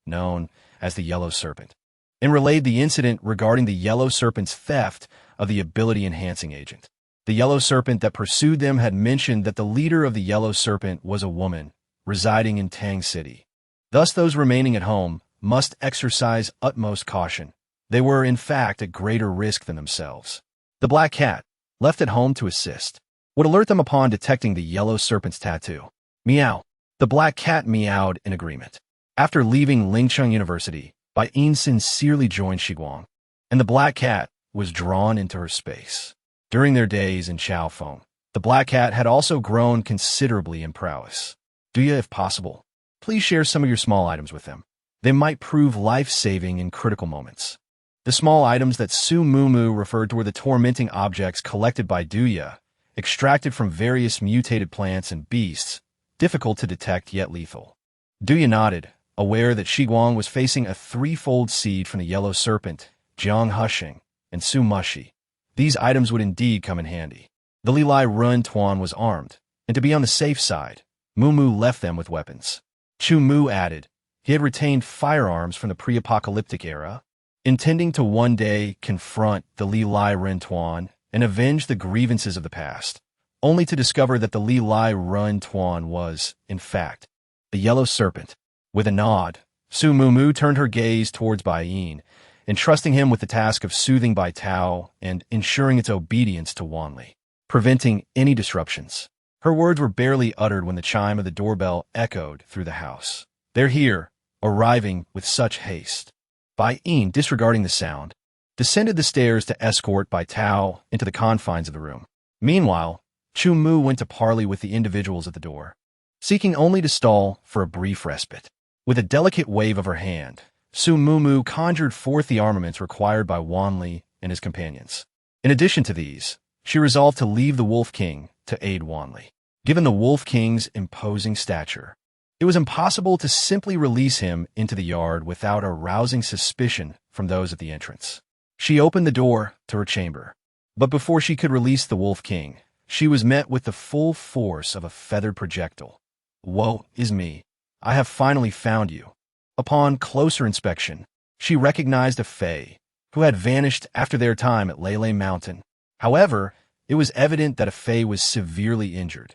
known as the Yellow Serpent, and relayed the incident regarding the Yellow Serpent's theft of the ability-enhancing agent. The Yellow Serpent that pursued them had mentioned that the leader of the Yellow Serpent was a woman residing in Tang City. Thus, those remaining at home must exercise utmost caution. They were, in fact, at greater risk than themselves. The black cat, left at home to assist, would alert them upon detecting the Yellow Serpent's tattoo. Meow. The black cat meowed in agreement. After leaving Lingcheng University, Bai Yin sincerely joined Shi Guang, and the black cat was drawn into her space. During their days in Chaofeng, the black cat had also grown considerably in prowess. Do you, if possible, please share some of your small items with them. They might prove life-saving in critical moments. The small items that Su Mumu referred to were the tormenting objects collected by Duya, extracted from various mutated plants and beasts, difficult to detect yet lethal. Duya nodded, aware that Shi Guang was facing a threefold seed from the Yellow Serpent, Jiang Husheng, and Su Mushi. These items would indeed come in handy. The Li Lai Run Tuan was armed, and to be on the safe side, Mumu left them with weapons. Chu Mu added, he had retained firearms from the pre-apocalyptic era, intending to one day confront the Li Lai Ren Tuan and avenge the grievances of the past, only to discover that the Li Lai Run Tuan was, in fact, the Yellow Serpent. With a nod, Su Mumu turned her gaze towards Bai Yin, entrusting him with the task of soothing Bai Tao and ensuring its obedience to Wanli, preventing any disruptions. Her words were barely uttered when the chime of the doorbell echoed through the house. They're here, arriving with such haste. Bai Yin, disregarding the sound, descended the stairs to escort Bai Tao into the confines of the room. Meanwhile, Chu Mu went to parley with the individuals at the door, seeking only to stall for a brief respite. With a delicate wave of her hand, Su Mumu conjured forth the armaments required by Wanli and his companions. In addition to these, she resolved to leave the Wolf King to aid Wanli. Given the Wolf King's imposing stature, it was impossible to simply release him into the yard without arousing suspicion from those at the entrance. She opened the door to her chamber, but before she could release the Wolf King, she was met with the full force of a feathered projectile. Woe is me, I have finally found you. Upon closer inspection, she recognized a Fei, who had vanished after their time at Lele Mountain. However, it was evident that a Fei was severely injured.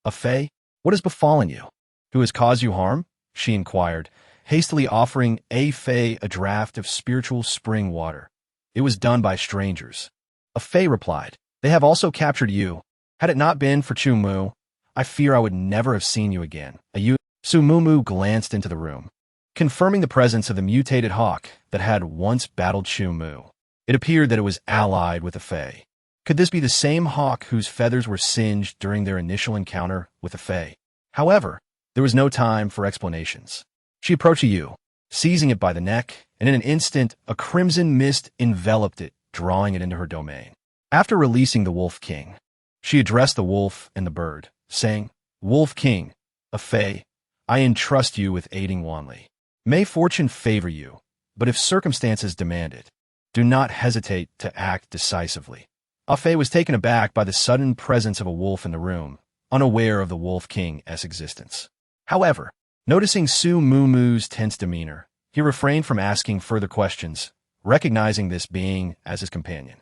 A Fei? What has befallen you? Who has caused you harm? She inquired, hastily offering a Fei a draught of spiritual spring water. It was done by strangers. A Fei replied, they have also captured you. Had it not been for Chu Mu, I fear I would never have seen you again. Su Mumu glanced into the room, confirming the presence of the mutated hawk that had once battled Chu Mu. It appeared that it was allied with a Fei. Could this be the same hawk whose feathers were singed during their initial encounter with the Fei? However, there was no time for explanations. She approached Yu, seizing it by the neck, and in an instant, a crimson mist enveloped it, drawing it into her domain. After releasing the Wolf King, she addressed the wolf and the bird, saying, Wolf King, a Fei, I entrust you with aiding Wanli. May fortune favor you, but if circumstances demand it, do not hesitate to act decisively. A Fei was taken aback by the sudden presence of a wolf in the room, unaware of the Wolf King's existence. However, noticing Su Mumu's tense demeanor, he refrained from asking further questions, recognizing this being as his companion.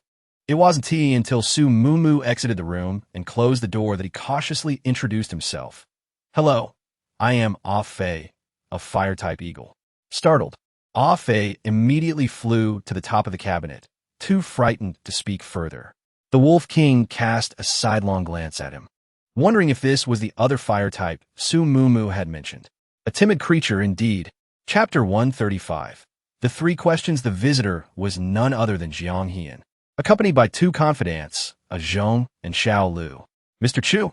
It wasn't until Su Mumu exited the room and closed the door that he cautiously introduced himself. Hello, I am Ah Fei, a fire-type eagle. Startled, Ah Fei immediately flew to the top of the cabinet, too frightened to speak further. The Wolf King cast a sidelong glance at him, wondering if this was the other fire type Su Mumu had mentioned. A timid creature indeed. Chapter 135. The three questions the visitor was none other than Jiang Hian, accompanied by two confidants, a Zhong and Xiao Lu. Mr. Chu,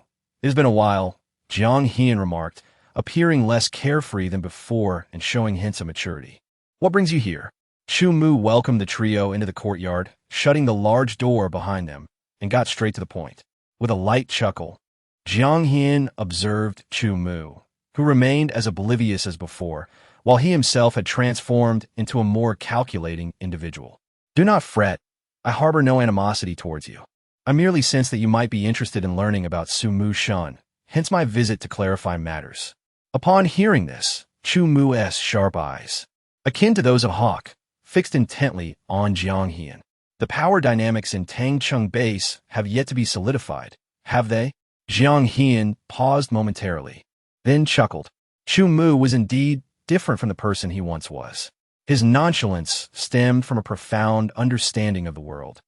it has been a while, Jiang Hian remarked, appearing less carefree than before and showing hints of maturity. What brings you here? Chu Mu welcomed the trio into the courtyard, shutting the large door behind them, and got straight to the point. With a light chuckle, Jiang Hian observed Chu Mu, who remained as oblivious as before, while he himself had transformed into a more calculating individual. Do not fret. I harbor no animosity towards you. I merely sense that you might be interested in learning about Su Mu Shun, hence my visit to clarify matters. Upon hearing this, Chu Mu's sharp eyes, akin to those of a hawk, fixed intently on Jiang Hian. The power dynamics in Tangcheng Base have yet to be solidified, have they? Jiang Hian paused momentarily, then chuckled. Chu Mu was indeed different from the person he once was. His nonchalance stemmed from a profound understanding of the world,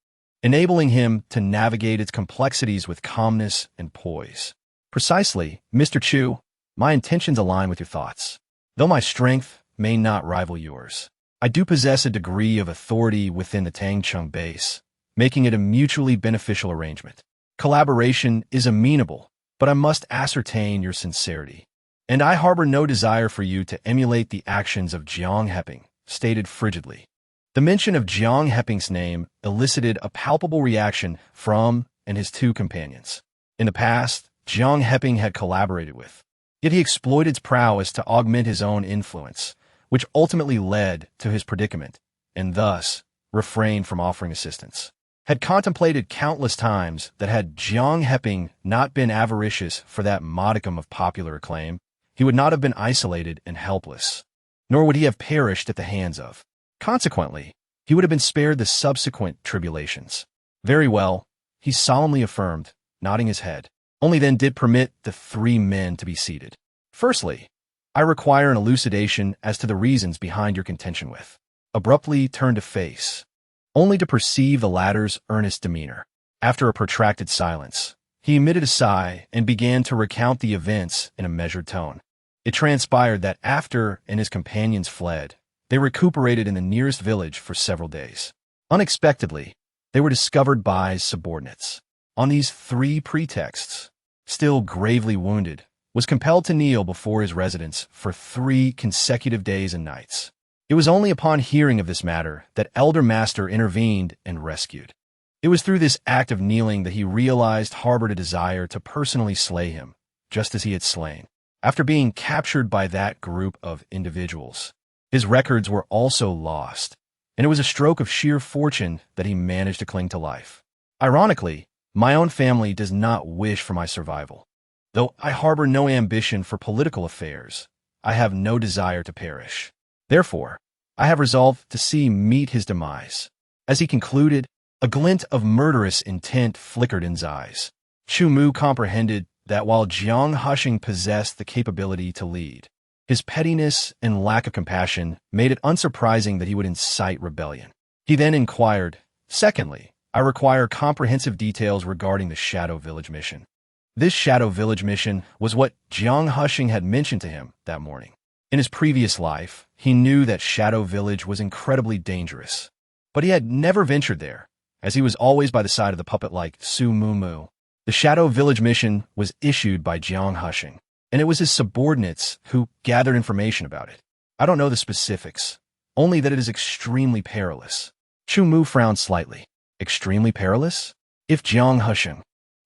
enabling him to navigate its complexities with calmness and poise. Precisely, Mr. Chu, my intentions align with your thoughts. Though my strength may not rival yours, I do possess a degree of authority within the Tangcheng Base, making it a mutually beneficial arrangement. Collaboration is amenable, but I must ascertain your sincerity. And I harbor no desire for you to emulate the actions of Jiang Heping, stated frigidly. The mention of Jiang Heping's name elicited a palpable reaction from and his two companions. In the past, Jiang Heping had collaborated with, yet he exploited its prowess to augment his own influence, which ultimately led to his predicament, and thus refrained from offering assistance. Had contemplated countless times that had Jiang Heping not been avaricious for that modicum of popular acclaim, he would not have been isolated and helpless, nor would he have perished at the hands of. Consequently, he would have been spared the subsequent tribulations. Very well, he solemnly affirmed, nodding his head. Only then did permit the three men to be seated. Firstly, I require an elucidation as to the reasons behind your contention with. Abruptly turned to face, only to perceive the latter's earnest demeanor. After a protracted silence, he emitted a sigh and began to recount the events in a measured tone. It transpired that after and his companions fled, they recuperated in the nearest village for several days. Unexpectedly, they were discovered by subordinates. On these three pretexts, still gravely wounded, was compelled to kneel before his residence for 3 consecutive days and nights. It was only upon hearing of this matter that Elder Master intervened and rescued. It was through this act of kneeling that he realized harbored a desire to personally slay him, just as he had slain. After being captured by that group of individuals, his records were also lost, and it was a stroke of sheer fortune that he managed to cling to life. Ironically, my own family does not wish for my survival. Though I harbor no ambition for political affairs, I have no desire to perish. Therefore, I have resolved to see meet his demise. As he concluded, a glint of murderous intent flickered in his eyes. Chu Mu comprehended that while Jiang Hushing possessed the capability to lead, his pettiness and lack of compassion made it unsurprising that he would incite rebellion. He then inquired, secondly, I require comprehensive details regarding the Shadow Village mission. This Shadow Village mission was what Jiang Hushing had mentioned to him that morning. In his previous life, he knew that Shadow Village was incredibly dangerous, but he had never ventured there, as he was always by the side of the puppet-like Su Mu Mu. The Shadow Village mission was issued by Jiang Hushing, and it was his subordinates who gathered information about it. I don't know the specifics, only that it is extremely perilous. Chu Mu frowned slightly. Extremely perilous? If Jiang Hushing,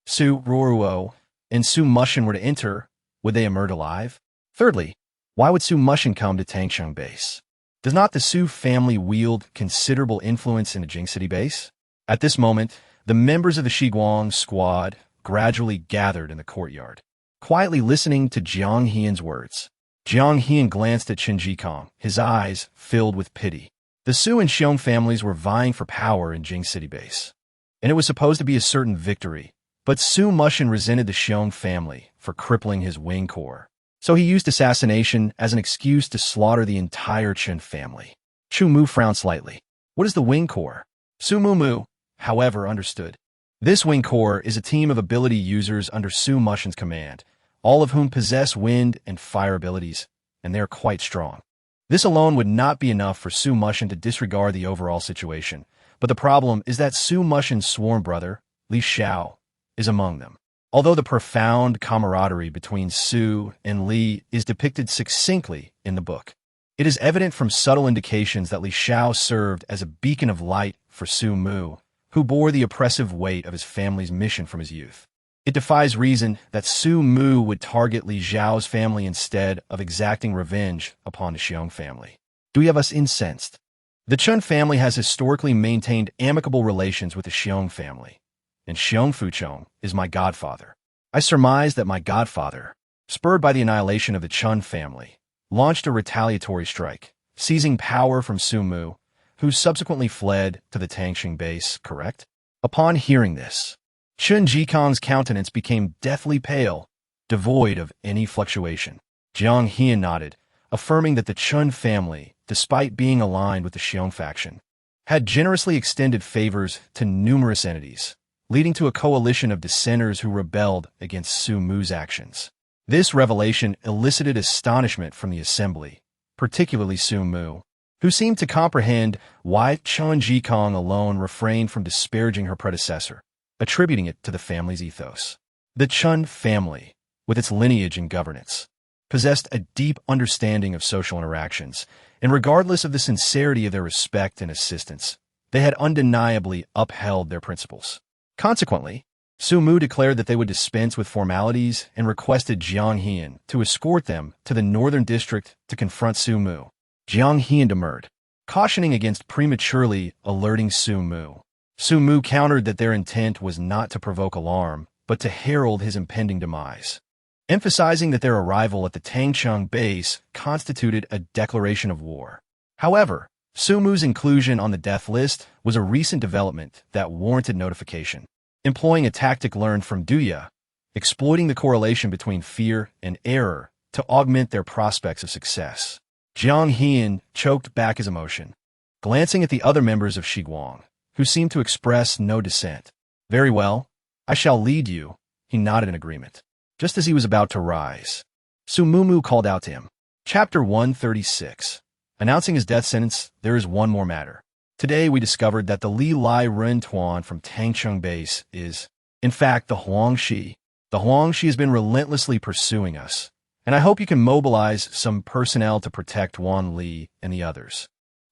Su Ruoruo, and Su Mushin were to enter, would they emerge alive? Thirdly, why would Su Mushin come to Tangcheng Base? Does not the Su family wield considerable influence in the Jing City base? At this moment, the members of the Shiguang squad gradually gathered in the courtyard, quietly listening to Jiang Hian's words. Jiang Hian glanced at Chen Jikong, his eyes filled with pity. The Su and Xiong families were vying for power in Jing City base, and it was supposed to be a certain victory. But Su Mushin resented the Xiong family for crippling his wing corps, so he used assassination as an excuse to slaughter the entire Chen family. Chu Mu frowned slightly. What is the wing corps? Su Mu Mu, however, understood. This wing corps is a team of ability users under Su Mushin's command, all of whom possess wind and fire abilities, and they are quite strong. This alone would not be enough for Su Mushin to disregard the overall situation, but the problem is that Su Mushin's sworn brother, Li Xiao, is among them. Although the profound camaraderie between Su and Li is depicted succinctly in the book, it is evident from subtle indications that Li Xiao served as a beacon of light for Su Mu, who bore the oppressive weight of his family's mission from his youth. It defies reason that Su Mu would target Li Zhao's family instead of exacting revenge upon the Xiong family. Do we have us incensed? The Chun family has historically maintained amicable relations with the Xiong family, and Xiong Fuchong is my godfather. I surmise that my godfather, spurred by the annihilation of the Chun family, launched a retaliatory strike, seizing power from Su Mu, who subsequently fled to the Tangxing base, correct? Upon hearing this, Chun Jikong's countenance became deathly pale, devoid of any fluctuation. Jiang Hian nodded, affirming that the Chun family, despite being aligned with the Xiong faction, had generously extended favors to numerous entities, leading to a coalition of dissenters who rebelled against Su Mu's actions. This revelation elicited astonishment from the assembly, particularly Su Mu, who seemed to comprehend why Chun Jikong alone refrained from disparaging her predecessor, attributing it to the family's ethos. The Chun family, with its lineage and governance, possessed a deep understanding of social interactions, and regardless of the sincerity of their respect and assistance, they had undeniably upheld their principles. Consequently, Su Mu declared that they would dispense with formalities and requested Jiang Hian to escort them to the northern district to confront Su Mu. Jiang Hian demurred, cautioning against prematurely alerting Su Mu. Su Mu countered that their intent was not to provoke alarm, but to herald his impending demise, emphasizing that their arrival at the Tangcheng base constituted a declaration of war. However, Su Mu's inclusion on the death list was a recent development that warranted notification. Employing a tactic learned from Duya, exploiting the correlation between fear and error to augment their prospects of success, Jiang Hian choked back his emotion, glancing at the other members of Shiguang, who seemed to express no dissent. Very well, I shall lead you, he nodded in agreement. Just as he was about to rise, Su Mu called out to him. Chapter 136. Announcing his death sentence, there is one more matter. Today we discovered that the Li Lai Ren Tuan from Tangcheng base is, in fact, the Huangshi. The Huangshi has been relentlessly pursuing us, and I hope you can mobilize some personnel to protect Wan Li and the others.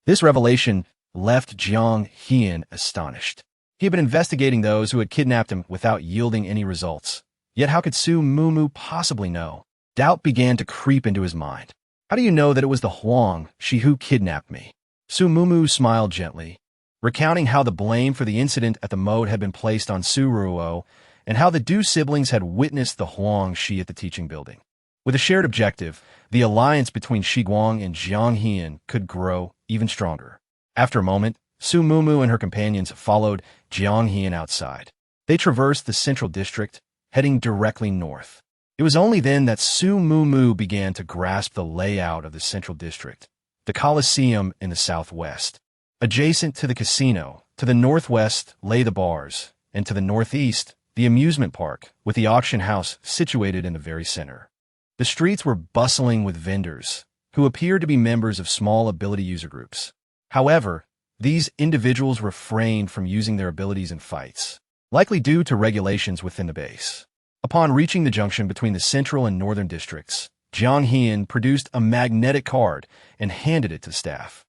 This revelation left Jiang Hian astonished. He had been investigating those who had kidnapped him without yielding any results. Yet how could Su Mu possibly know? Doubt began to creep into his mind. How do you know that it was the Huangshi who kidnapped me? Su Mu smiled gently, recounting how the blame for the incident at the moat had been placed on Su Ruo and how the Du siblings had witnessed the Huangshi at the teaching building. With a shared objective, the alliance between Shiguang and Jiang Hian could grow even stronger. After a moment, Su Mu and her companions followed Jiang Hian outside. They traversed the central district, heading directly north. It was only then that Su Mu began to grasp the layout of the central district, the Colosseum in the southwest. Adjacent to the casino, to the northwest lay the bars, and to the northeast, the amusement park, with the auction house situated in the very center. The streets were bustling with vendors, who appeared to be members of small ability user groups. However, these individuals refrained from using their abilities in fights, likely due to regulations within the base. Upon reaching the junction between the central and northern districts, Jiang Hian produced a magnetic card and handed it to staff.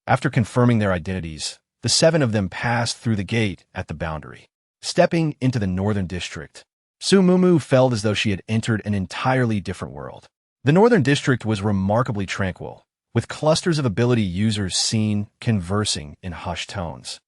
After confirming their identities, the 7 of them passed through the gate at the boundary. Stepping into the northern district, Su Mu felt as though she had entered an entirely different world. The northern district was remarkably tranquil, with clusters of ability users seen conversing in hushed tones,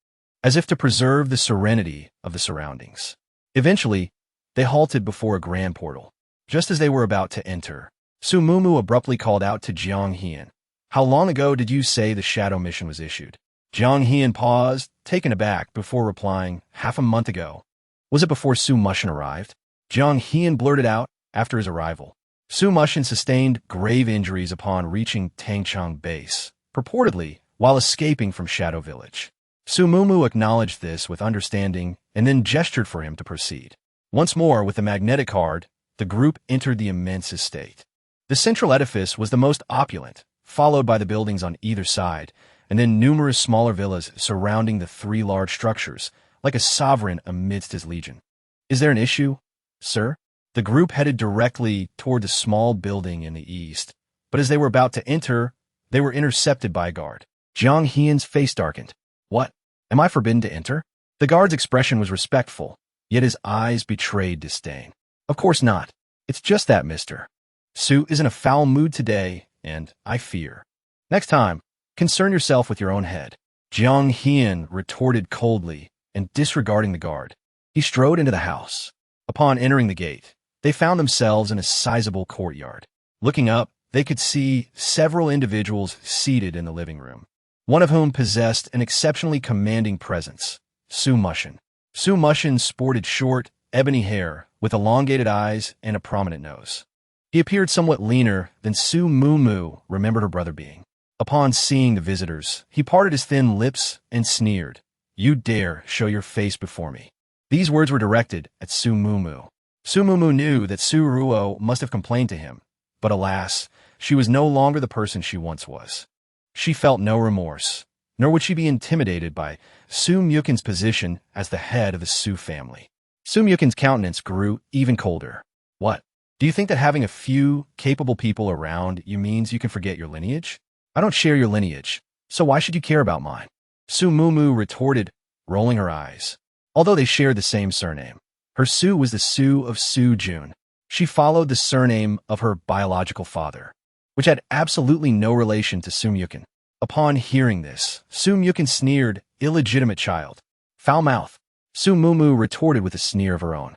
as if to preserve the serenity of the surroundings. Eventually, they halted before a grand portal. Just as they were about to enter, Su Mu abruptly called out to Jiang Hian. How long ago did you say the shadow mission was issued? Jiang Hian paused, taken aback, before replying, half a month ago. Was it before Su Mushin arrived? Jiang Hian blurted out, after his arrival. Su Mushin sustained grave injuries upon reaching Tangcheng base, purportedly while escaping from Shadow Village. Su Mu acknowledged this with understanding and then gestured for him to proceed. Once more, with the magnetic card, the group entered the immense estate. The central edifice was the most opulent, followed by the buildings on either side, and then numerous smaller villas surrounding the 3 large structures, like a sovereign amidst his legion. Is there an issue, sir? The group headed directly toward the small building in the east, but as they were about to enter, they were intercepted by a guard. Jiang Hian's face darkened. What? Am I forbidden to enter? The guard's expression was respectful, yet his eyes betrayed disdain. Of course not. It's just that, mister. Su is in a foul mood today, and I fear. Next time, concern yourself with your own head. Jiang Hian retorted coldly and disregarding the guard. He strode into the house. Upon entering the gate, they found themselves in a sizable courtyard. Looking up, they could see several individuals seated in the living room, one of whom possessed an exceptionally commanding presence, Su Mushin. Su Mushin sported short, ebony hair with elongated eyes and a prominent nose. He appeared somewhat leaner than Su Mumu remembered her brother being. Upon seeing the visitors, he parted his thin lips and sneered, "You dare show your face before me." These words were directed at Su Mumu. Su Mumu knew that Su Ruo must have complained to him, but alas, she was no longer the person she once was. She felt no remorse, nor would she be intimidated by Su Mukin's position as the head of the Su family. Su Mukin's countenance grew even colder. What? Do you think that having a few capable people around you means you can forget your lineage? I don't share your lineage, so why should you care about mine? Su Mumu retorted, rolling her eyes. Although they shared the same surname, her Su was the Su of Su Jun. She followed the surname of her biological father, which had absolutely no relation to Su Mukin. Upon hearing this, Su Mukin sneered, "Illegitimate child. Foul mouth." Su Mumu retorted with a sneer of her own.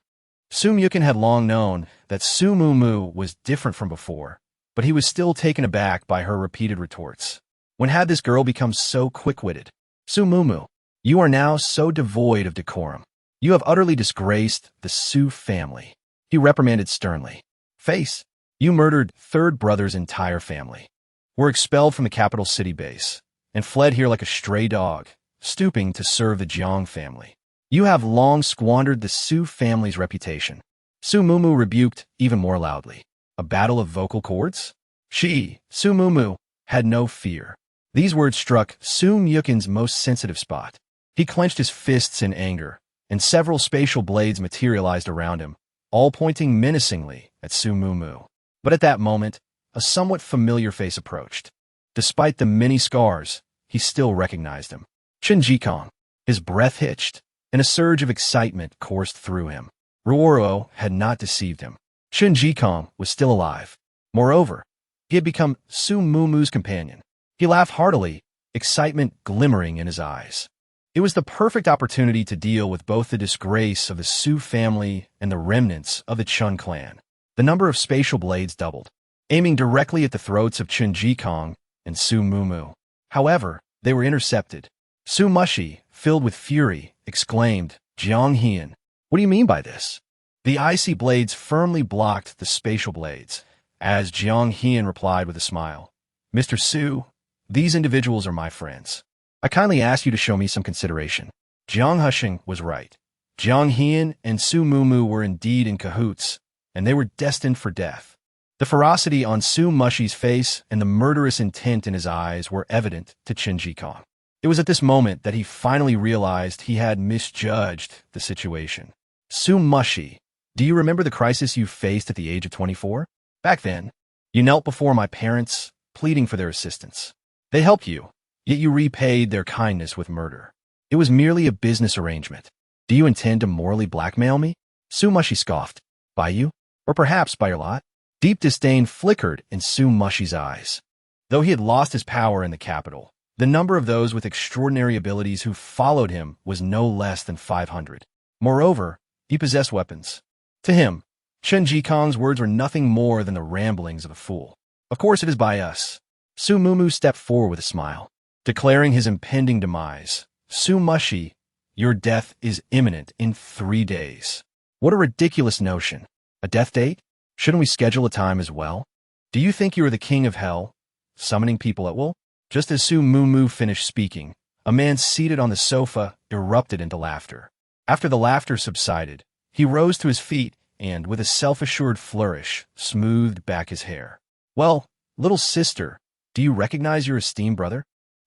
Su Mukin had long known that Su Mumu was different from before, but he was still taken aback by her repeated retorts. When had this girl become so quick-witted? Su Mumu, you are now so devoid of decorum. You have utterly disgraced the Su family. He reprimanded sternly. Face, you murdered third brother's entire family. Were expelled from the capital city base, and fled here like a stray dog, stooping to serve the Jiang family. You have long squandered the Su family's reputation. Su Mumu rebuked even more loudly. A battle of vocal cords? She, Su Mumu, had no fear. These words struck Su Mukin's most sensitive spot. He clenched his fists in anger, and several spatial blades materialized around him, all pointing menacingly at Su Mumu. But at that moment, a somewhat familiar face approached. Despite the many scars, he still recognized him. Chen Jikong. His breath hitched, and a surge of excitement coursed through him. Ruoro had not deceived him. Chen Jikong was still alive. Moreover, he had become Su Mumu's companion. He laughed heartily, excitement glimmering in his eyes. It was the perfect opportunity to deal with both the disgrace of the Su family and the remnants of the Chun clan. The number of spatial blades doubled, aiming directly at the throats of Chen Jikong and Su Mumu. However, they were intercepted. Su Mushi, filled with fury, exclaimed, "Jiang Hian, what do you mean by this?" The icy blades firmly blocked the spatial blades, as Jiang Hian replied with a smile, "Mr. Su, these individuals are my friends. I kindly ask you to show me some consideration." Jiang Husheng was right. Jiang Hian and Su Mumu were indeed in cahoots, and they were destined for death. The ferocity on Su Mushi's face and the murderous intent in his eyes were evident to Chen Jikong. It was at this moment that he finally realized he had misjudged the situation. Su Mushi, do you remember the crisis you faced at the age of 24? Back then, you knelt before my parents, pleading for their assistance. They helped you, yet you repaid their kindness with murder. It was merely a business arrangement. Do you intend to morally blackmail me? Su Mushi scoffed. By you? Or perhaps by your lot? Deep disdain flickered in Su Mushi's eyes. Though he had lost his power in the capital, the number of those with extraordinary abilities who followed him was no less than 500. Moreover, he possessed weapons. To him, Chen Jikong's words were nothing more than the ramblings of a fool. Of course it is by us. Su Mumu stepped forward with a smile, declaring his impending demise. Su Mushi, your death is imminent in 3 days. What a ridiculous notion. A death date? Shouldn't we schedule a time as well? Do you think you are the king of hell, summoning people at will? Just as Su Mumu finished speaking, a man seated on the sofa erupted into laughter. After the laughter subsided, he rose to his feet and, with a self-assured flourish, smoothed back his hair. Well, little sister, do you recognize your esteemed brother?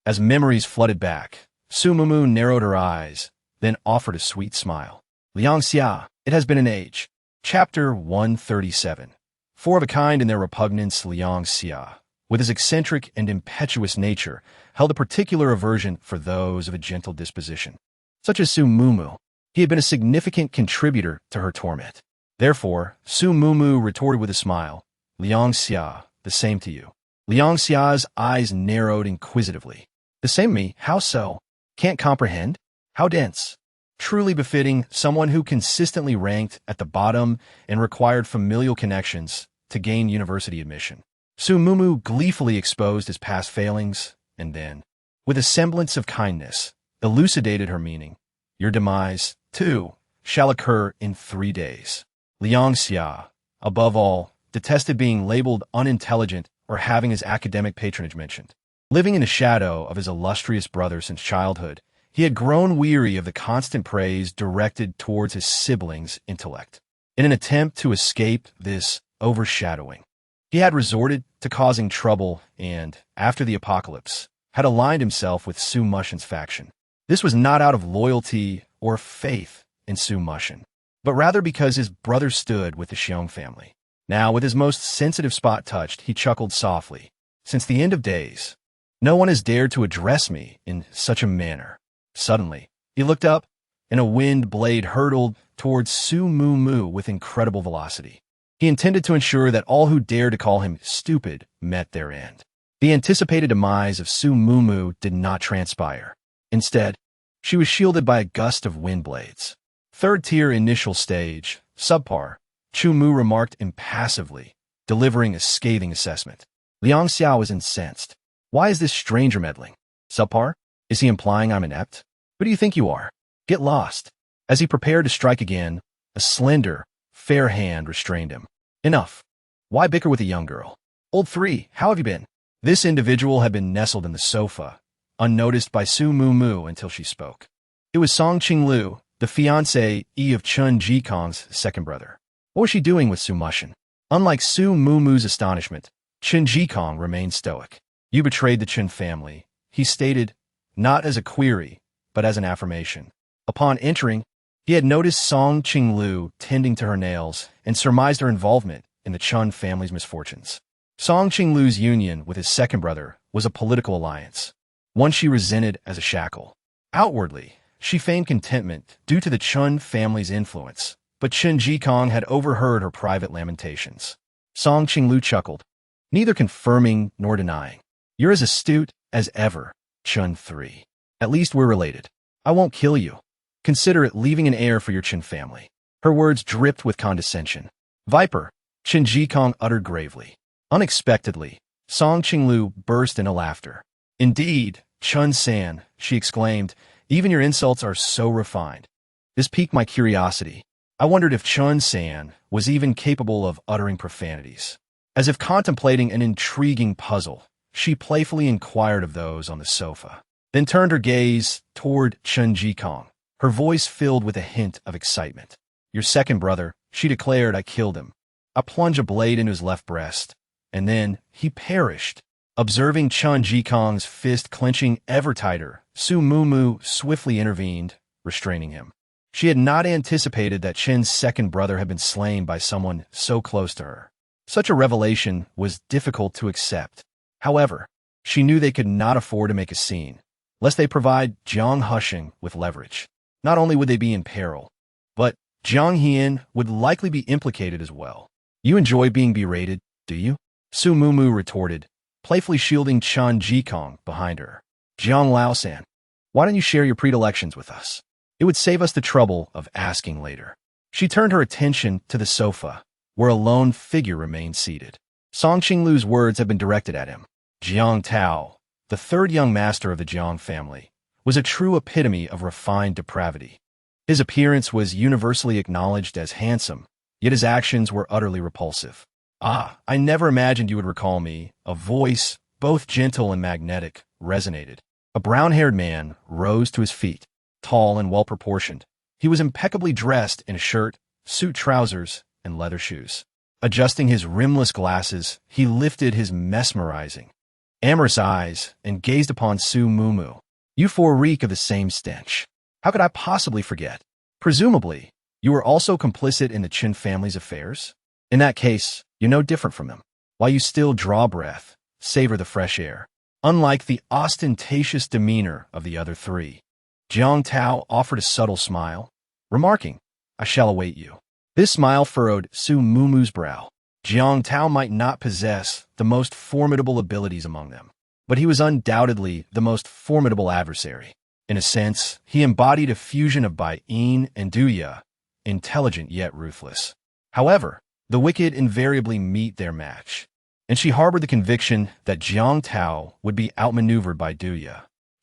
As memories flooded back, Su Mumu narrowed her eyes, then offered a sweet smile. Liang Xia, it has been an age. Chapter 137. Four of a kind in their repugnance, Liang Xia, with his eccentric and impetuous nature, held a particular aversion for those of a gentle disposition. such as Su Mumu. He had been a significant contributor to her torment. Therefore, Su Mumu retorted with a smile, Liang Xia, the same to you. Liang Xia's eyes narrowed inquisitively. The same to me? How so? Can't comprehend? How dense? Truly befitting someone who consistently ranked at the bottom and required familial connections to gain university admission. Su Mumu gleefully exposed his past failings, and then, with a semblance of kindness, elucidated her meaning. Your demise, too, shall occur in 3 days. Liang Xia, above all, detested being labeled unintelligent or having his academic patronage mentioned. Living in the shadow of his illustrious brother since childhood, he had grown weary of the constant praise directed towards his siblings' intellect. In an attempt to escape this overshadowing, he had resorted to causing trouble and, after the apocalypse, had aligned himself with Su Mushin's faction. This was not out of loyalty or faith in Su Mushin, but rather because his brother stood with the Xiong family. Now, with his most sensitive spot touched, he chuckled softly. Since the end of days, no one has dared to address me in such a manner. Suddenly, he looked up, and a wind blade hurtled towards Su Mumu with incredible velocity. He intended to ensure that all who dared to call him stupid met their end. The anticipated demise of Su Mumu did not transpire. Instead, she was shielded by a gust of wind blades. Third-tier initial stage, subpar, Chu Mu remarked impassively, delivering a scathing assessment. Liang Xiao was incensed. Why is this stranger meddling? Subpar? Is he implying I'm inept? Who do you think you are? Get lost. As he prepared to strike again, a slender, fair hand restrained him. Enough. Why bicker with a young girl? Old 3, how have you been? This individual had been nestled in the sofa, unnoticed by Su Mumu until she spoke. It was Song Qinglu, the fiancé of Chen Jikong's second brother. What was she doing with Su Mushin? Unlike Su Mumu's astonishment, Chen Jikong remained stoic. You betrayed the Chen family, he stated, not as a query, but as an affirmation. Upon entering, he had noticed Song Qinglu tending to her nails and surmised her involvement in the Chun family's misfortunes. Song Qinglu's union with his second brother was a political alliance, one she resented as a shackle. Outwardly, she feigned contentment due to the Chun family's influence, but Chen Jikong had overheard her private lamentations. Song Qinglu chuckled, neither confirming nor denying. You're as astute as ever, Chun 3. At least we're related. I won't kill you. Consider it leaving an heir for your Chen family. Her words dripped with condescension. Viper, Chen Jikong uttered gravely. Unexpectedly, Song Qinglu burst into laughter. Indeed, Chun-san, she exclaimed, even your insults are so refined. This piqued my curiosity. I wondered if Chun-san was even capable of uttering profanities. As if contemplating an intriguing puzzle, she playfully inquired of those on the sofa, then turned her gaze toward Chen Jikong, her voice filled with a hint of excitement. Your second brother, she declared, I killed him. I plunged a blade into his left breast, and then he perished. Observing Chen Jikong's fist clenching ever tighter, Su Mumu swiftly intervened, restraining him. She had not anticipated that Chen's second brother had been slain by someone so close to her. Such a revelation was difficult to accept. However, she knew they could not afford to make a scene, lest they provide Jiang Husheng with leverage. Not only would they be in peril, but Jiang Hian would likely be implicated as well. You enjoy being berated, do you? Su Mumu retorted, playfully shielding Chen Jikong behind her. Jiang Laosan, why don't you share your predilections with us? It would save us the trouble of asking later. She turned her attention to the sofa, where a lone figure remained seated. Song Qinglu's words had been directed at him. Jiang Tao, the third young master of the Jiang family, was a true epitome of refined depravity. His appearance was universally acknowledged as handsome, yet his actions were utterly repulsive. Ah, I never imagined you would recall me. A voice, both gentle and magnetic, resonated. A brown-haired man rose to his feet, tall and well-proportioned. He was impeccably dressed in a shirt, suit trousers, and leather shoes. Adjusting his rimless glasses, he lifted his mesmerizing, amorous eyes and gazed upon Su Mumu. You four reek of the same stench. How could I possibly forget? Presumably, you were also complicit in the Qin family's affairs? In that case, you're no different from them. While you still draw breath, savor the fresh air. Unlike the ostentatious demeanor of the other 3, Jiang Tao offered a subtle smile, remarking, "I shall await you." This smile furrowed Su Mumu's brow. Jiang Tao might not possess the most formidable abilities among them, but he was undoubtedly the most formidable adversary. In a sense, he embodied a fusion of Bai Yin and Du Ye, intelligent yet ruthless. However, the wicked invariably meet their match, and she harbored the conviction that Jiang Tao would be outmaneuvered by Du Ye.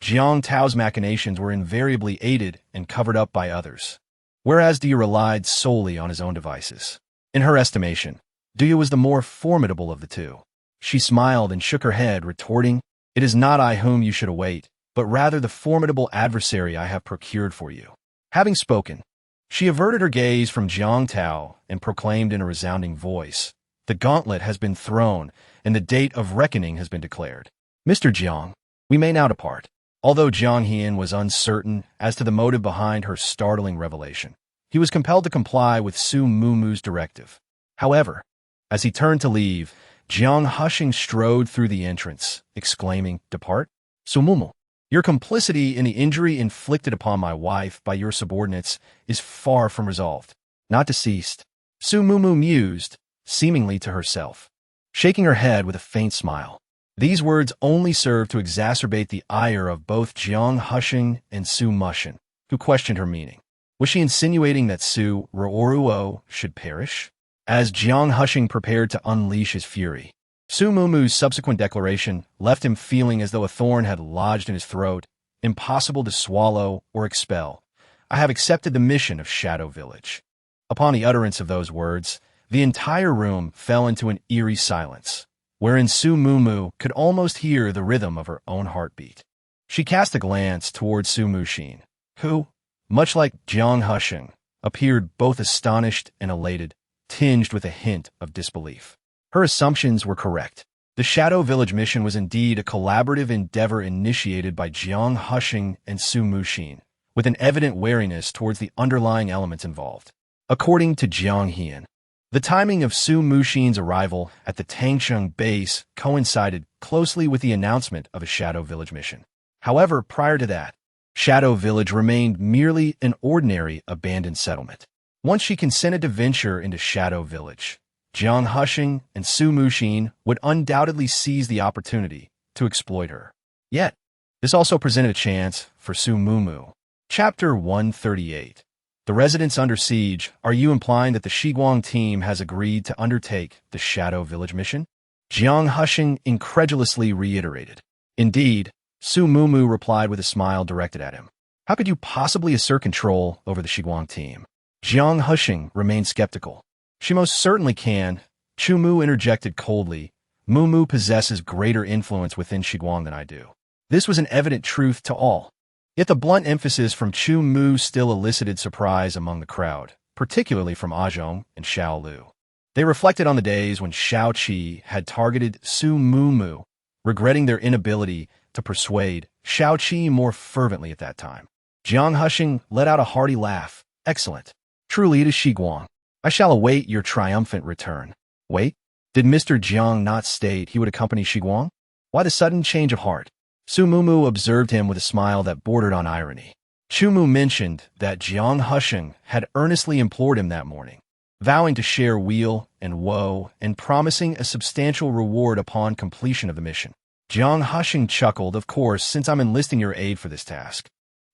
Jiang Tao's machinations were invariably aided and covered up by others, whereas Du Ye relied solely on his own devices. In her estimation, Du Ye was the more formidable of the two. She smiled and shook her head, retorting, "It is not I whom you should await, but rather the formidable adversary I have procured for you." Having spoken, she averted her gaze from Jiang Tao and proclaimed in a resounding voice, "The gauntlet has been thrown, and the date of reckoning has been declared. Mr. Jiang, we may now depart." Although Jiang Hian was uncertain as to the motive behind her startling revelation, he was compelled to comply with Su Mumu's directive. However, as he turned to leave, Jiang Husheng strode through the entrance, exclaiming, "Depart? Su Mumu, your complicity in the injury inflicted upon my wife by your subordinates is far from resolved, not deceased." Su Mumu mused, seemingly to herself, shaking her head with a faint smile. These words only served to exacerbate the ire of both Jiang Husheng and Su Mushin, who questioned her meaning. Was she insinuating that Su Ruoruo should perish? As Jiang Husheng prepared to unleash his fury, Su Mumu's subsequent declaration left him feeling as though a thorn had lodged in his throat, impossible to swallow or expel. "I have accepted the mission of Shadow Village." Upon the utterance of those words, the entire room fell into an eerie silence, wherein Su Mumu could almost hear the rhythm of her own heartbeat. She cast a glance towards Su Mushin, who, much like Jiang Husheng, appeared both astonished and elated, tinged with a hint of disbelief. Her assumptions were correct. The Shadow Village mission was indeed a collaborative endeavor initiated by Jiang Husheng and Su Mushin, with an evident wariness towards the underlying elements involved. According to Jiang Hian, the timing of Su Mushin's arrival at the Tangsheng base coincided closely with the announcement of a Shadow Village mission. However, prior to that, Shadow Village remained merely an ordinary abandoned settlement. Once she consented to venture into Shadow Village, Jiang Husheng and Su Mushin would undoubtedly seize the opportunity to exploit her. Yet, this also presented a chance for Su Mumu. Chapter 138. The residents under siege. Are you implying that the Shiguang team has agreed to undertake the Shadow Village mission? Jiang Husheng incredulously reiterated. Indeed, Su Mumu replied with a smile directed at him. How could you possibly assert control over the Shiguang team? Jiang Husheng remained skeptical. She most certainly can. Chu Mu interjected coldly. Mumu possesses greater influence within Shiguang than I do. This was an evident truth to all. Yet the blunt emphasis from Chu Mu still elicited surprise among the crowd, particularly from Zhong and Xiao Lu. They reflected on the days when Shao Qi had targeted Su Mumu, regretting their inability to persuade Shao Qi more fervently at that time. Jiang Husheng let out a hearty laugh. Excellent. Truly it is Shiguang. I shall await your triumphant return. Wait, did Mr. Jiang not state he would accompany Shiguang? Why the sudden change of heart? Su Mumu observed him with a smile that bordered on irony. Chu Mu mentioned that Jiang Husheng had earnestly implored him that morning, vowing to share weal and woe and promising a substantial reward upon completion of the mission. Jiang Husheng chuckled, "Of course, since I'm enlisting your aid for this task,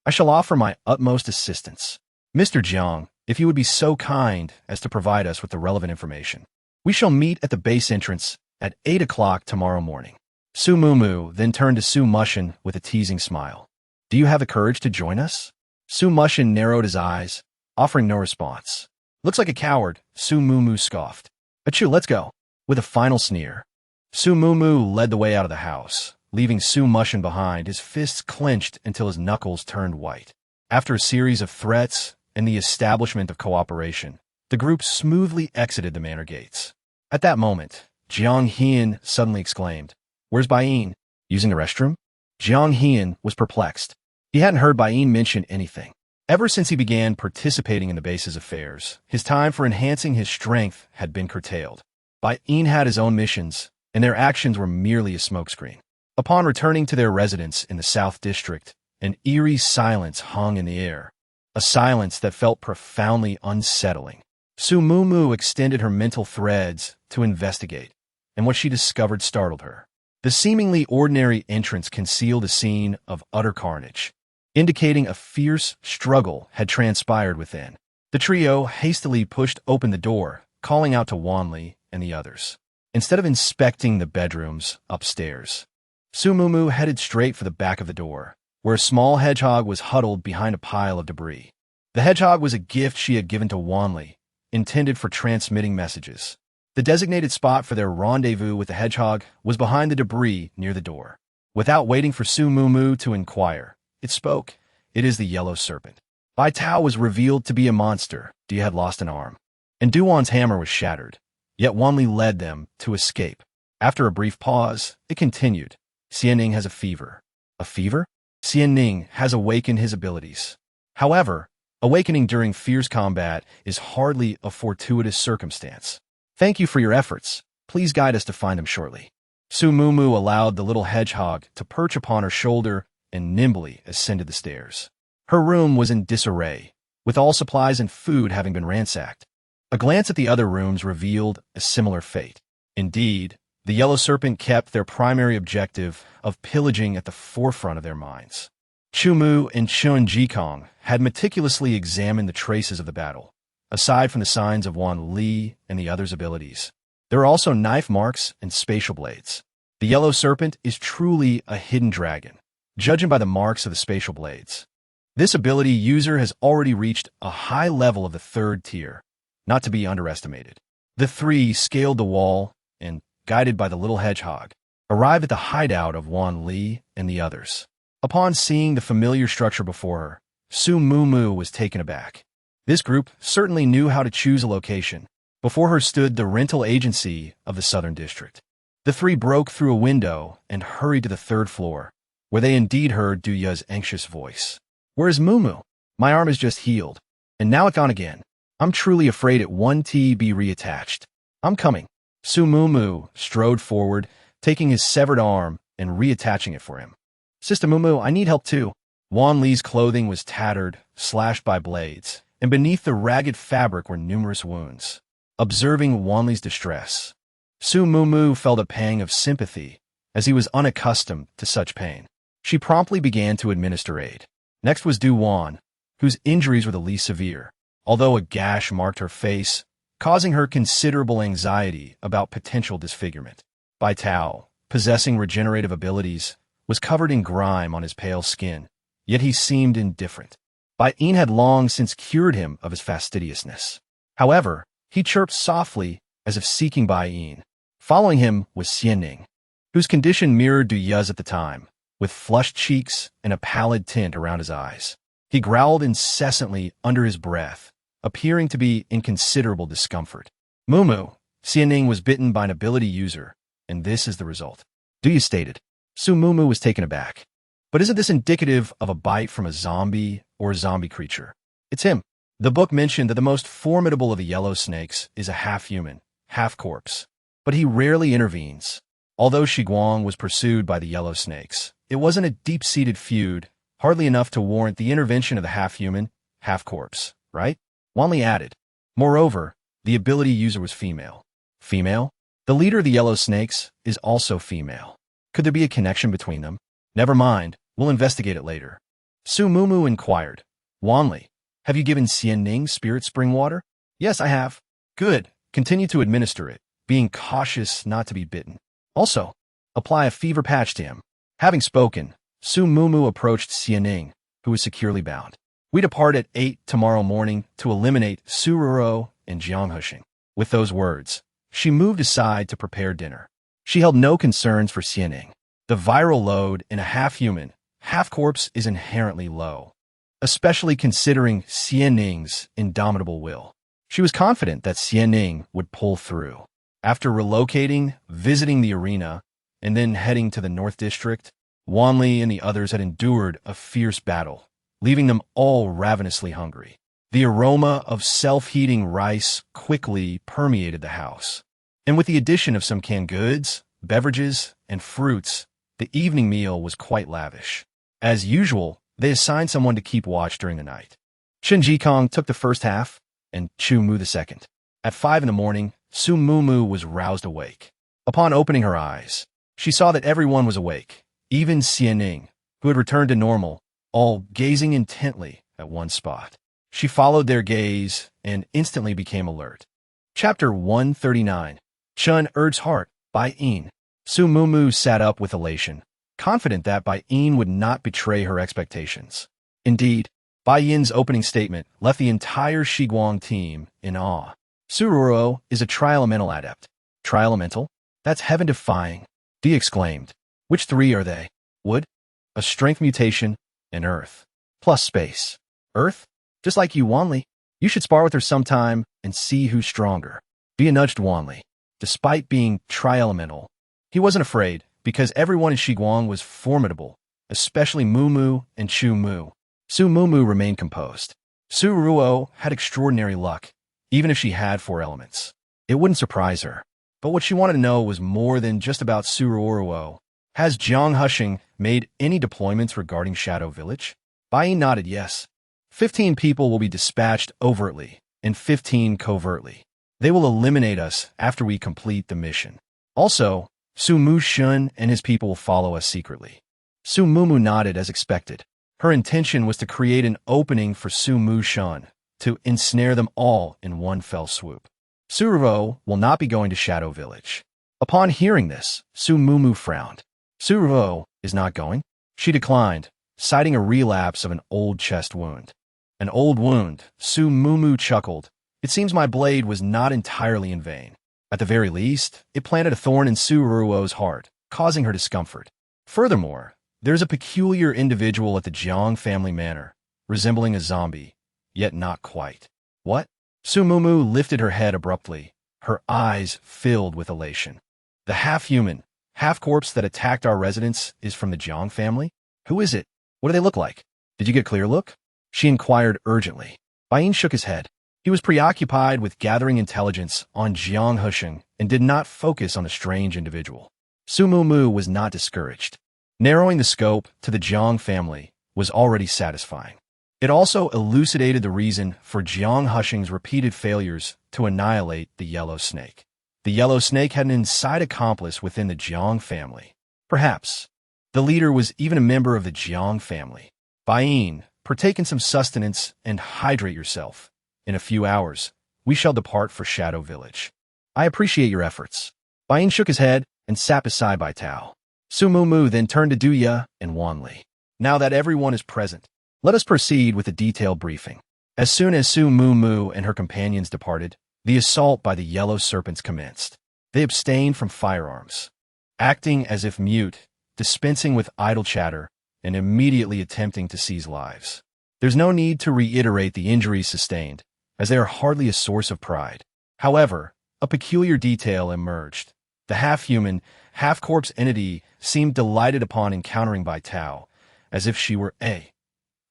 I shall offer my utmost assistance. Mr. Jiang, if you would be so kind as to provide us with the relevant information, we shall meet at the base entrance at 8 o'clock tomorrow morning." Su Mumu then turned to Su Mushin with a teasing smile. "Do you have the courage to join us?" Su Mushin narrowed his eyes, offering no response. "Looks like a coward," Su Mumu scoffed. "Achoo, let's go." With a final sneer, Su Mumu led the way out of the house, leaving Su Mushin behind, his fists clenched until his knuckles turned white. After a series of threats and the establishment of cooperation, the group smoothly exited the manor gates. At that moment, Jiang Hian suddenly exclaimed, "Where's Bai Yin? Using the restroom?" Jiang Hian was perplexed. He hadn't heard Bai Yin mention anything. Ever since he began participating in the base's affairs, his time for enhancing his strength had been curtailed. Bai Yin had his own missions, and their actions were merely a smokescreen. Upon returning to their residence in the South District, An eerie silence hung in the air, a silence that felt profoundly unsettling. Su Mumu extended her mental threads to investigate, and what she discovered startled her. The seemingly ordinary entrance concealed a scene of utter carnage, indicating a fierce struggle had transpired within. The trio hastily pushed open the door, calling out to Wanli and the others. Instead of inspecting the bedrooms upstairs, Su Mumu headed straight for the back of the door, where a small hedgehog was huddled behind a pile of debris. The hedgehog was a gift she had given to Wanli, intended for transmitting messages. The designated spot for their rendezvous with the hedgehog was behind the debris near the door. Without waiting for Su Mumu to inquire, it spoke. It is the yellow serpent. Bai Tao was revealed to be a monster. Dia had lost an arm, and Duan's hammer was shattered. Yet Wanli led them to escape. After a brief pause, it continued. Xianning has a fever. A fever? Xianning has awakened his abilities. However, awakening during fierce combat is hardly a fortuitous circumstance. Thank you for your efforts. Please guide us to find him shortly. Su Mumu allowed the little hedgehog to perch upon her shoulder and nimbly ascended the stairs. Her room was in disarray, with all supplies and food having been ransacked. A glance at the other rooms revealed a similar fate. Indeed, the yellow serpent kept their primary objective of pillaging at the forefront of their minds. Chumu and Chun Jikong had meticulously examined the traces of the battle. Aside from the signs of Wan Li and the others' abilities, there are also knife marks and spatial blades. The yellow serpent is truly a hidden dragon, judging by the marks of the spatial blades. This ability user has already reached a high level of the 3rd tier, not to be underestimated. The three scaled the wall and, guided by the little hedgehog, arrived at the hideout of Wan Li and the others. Upon seeing the familiar structure before her, Su Mumu was taken aback. This group certainly knew how to choose a location. Before her stood the rental agency of the Southern District. The three broke through a window and hurried to the 3rd floor, where they indeed heard Duya's anxious voice. Where's Mumu? My arm is just healed, and now it's gone again. I'm truly afraid it won't be reattached. I'm coming. Su Mumu strode forward, taking his severed arm and reattaching it for him. Sister Mumu, I need help too. Wan Li's clothing was tattered, slashed by blades, and beneath the ragged fabric were numerous wounds. Observing Wan Li's distress, Su Mumu felt a pang of sympathy, as he was unaccustomed to such pain. She promptly began to administer aid. Next was Du Wan, whose injuries were the least severe, although a gash marked her face, causing her considerable anxiety about potential disfigurement. Bai Tao, possessing regenerative abilities, was covered in grime on his pale skin, yet he seemed indifferent. Bai Yin had long since cured him of his fastidiousness. However, he chirped softly as if seeking Bai Yin. Following him was Xianning, whose condition mirrored Du Yu's at the time, with flushed cheeks and a pallid tint around his eyes. He growled incessantly under his breath, appearing to be in considerable discomfort. Mumu, Xianning was bitten by an ability user, and this is the result. Du Yu stated. Su Mumu was taken aback. But isn't this indicative of a bite from a zombie or a zombie creature? It's him. The book mentioned that the most formidable of the yellow snakes is a half-human, half-corpse, but he rarely intervenes. Although Shiguang was pursued by the yellow snakes, it wasn't a deep-seated feud, hardly enough to warrant the intervention of the half-human, half-corpse, right? Wanli added. Moreover, the ability user was female. Female? The leader of the yellow snakes is also female. Could there be a connection between them? Never mind, we'll investigate it later. Su Mumu inquired. Wanli, have you given Xianning spirit spring water? Yes, I have. Good. Continue to administer it, being cautious not to be bitten. Also, apply a fever patch to him. Having spoken, Su Mumu approached Xianning, who was securely bound. We depart at 8 tomorrow morning to eliminate Sururo and Jianghusheng. With those words, she moved aside to prepare dinner. She held no concerns for Xianning. The viral load in a half-human, half-corpse is inherently low, especially considering Xianning's indomitable will. She was confident that Xianning would pull through. After relocating, visiting the arena, and then heading to the North District, Wanli and the others had endured a fierce battle, leaving them all ravenously hungry. The aroma of self-heating rice quickly permeated the house. And with the addition of some canned goods, beverages, and fruits, the evening meal was quite lavish. As usual, They assigned someone to keep watch during the night. Chen Jikong took the first half, and Chu Mu the second. At 5 in the morning, Su Mumu was roused awake. Upon opening her eyes, she saw that everyone was awake, even Xianing, who had returned to normal, all gazing intently at one spot. She followed their gaze and instantly became alert. Chapter 139. Chun Erd's Heart by Yin. Su Mumu sat up with elation, confident that Bai Yin would not betray her expectations. Indeed, Bai Yin's opening statement left the entire Shiguang team in awe. Su Ruo is a tri-elemental adept. Tri-elemental? That's heaven-defying, Di exclaimed. Which three are they? Wood, a strength mutation, and earth. Plus space. Earth? Just like you, Wanli. You should spar with her sometime and see who's stronger. Dia nudged Wanli. Despite being tri-elemental, he wasn't afraid because everyone in Shiguang was formidable, especially Mumu and Chu Mu. Su Mumu remained composed. Su Ruo had extraordinary luck, even if she had 4 elements. It wouldn't surprise her. But what she wanted to know was more than just about Su Ruo. Has Jiang Husheng made any deployments regarding Shadow Village? Bai Yin nodded yes. 15 people will be dispatched overtly and 15 covertly. They will eliminate us after we complete the mission. Also, Su Mu Shun and his people will follow us secretly. Su Mumu nodded as expected. Her intention was to create an opening for Su Mu Shun to ensnare them all in one fell swoop. Su Ruo will not be going to Shadow Village. Upon hearing this, Su Mumu frowned. Su Ruo is not going? She declined, citing a relapse of an old chest wound. An old wound, Su Mumu chuckled. It seems my blade was not entirely in vain. At the very least, it planted a thorn in Su Ruo's heart, causing her discomfort. Furthermore, there's a peculiar individual at the Jiang family manor, resembling a zombie, yet not quite. What? Su Mumu lifted her head abruptly, her eyes filled with elation. The half-human, half-corpse that attacked our residence is from the Jiang family? Who is it? What do they look like? Did you get a clear look? She inquired urgently. Bai Yin shook his head. He was preoccupied with gathering intelligence on Jiang Husheng and did not focus on the strange individual. Su Mumu was not discouraged. Narrowing the scope to the Jiang family was already satisfying. It also elucidated the reason for Jiang Husheng's repeated failures to annihilate the Yellow Snake. The Yellow Snake had an inside accomplice within the Jiang family. Perhaps the leader was even a member of the Jiang family. Bai Yin, partake in some sustenance and hydrate yourself. In a few hours, we shall depart for Shadow Village. I appreciate your efforts. Bai Yin shook his head and sat beside Bai Tao. Su Mumu then turned to Duya and Wanli. Now that everyone is present, let us proceed with a detailed briefing. As soon as Su Mumu and her companions departed, the assault by the Yellow Serpents commenced. They abstained from firearms, acting as if mute, dispensing with idle chatter, and immediately attempting to seize lives. There's no need to reiterate the injuries sustained, as they are hardly a source of pride. However, a peculiar detail emerged. The half-human, half-corpse entity seemed delighted upon encountering Bai Tao, as if she were a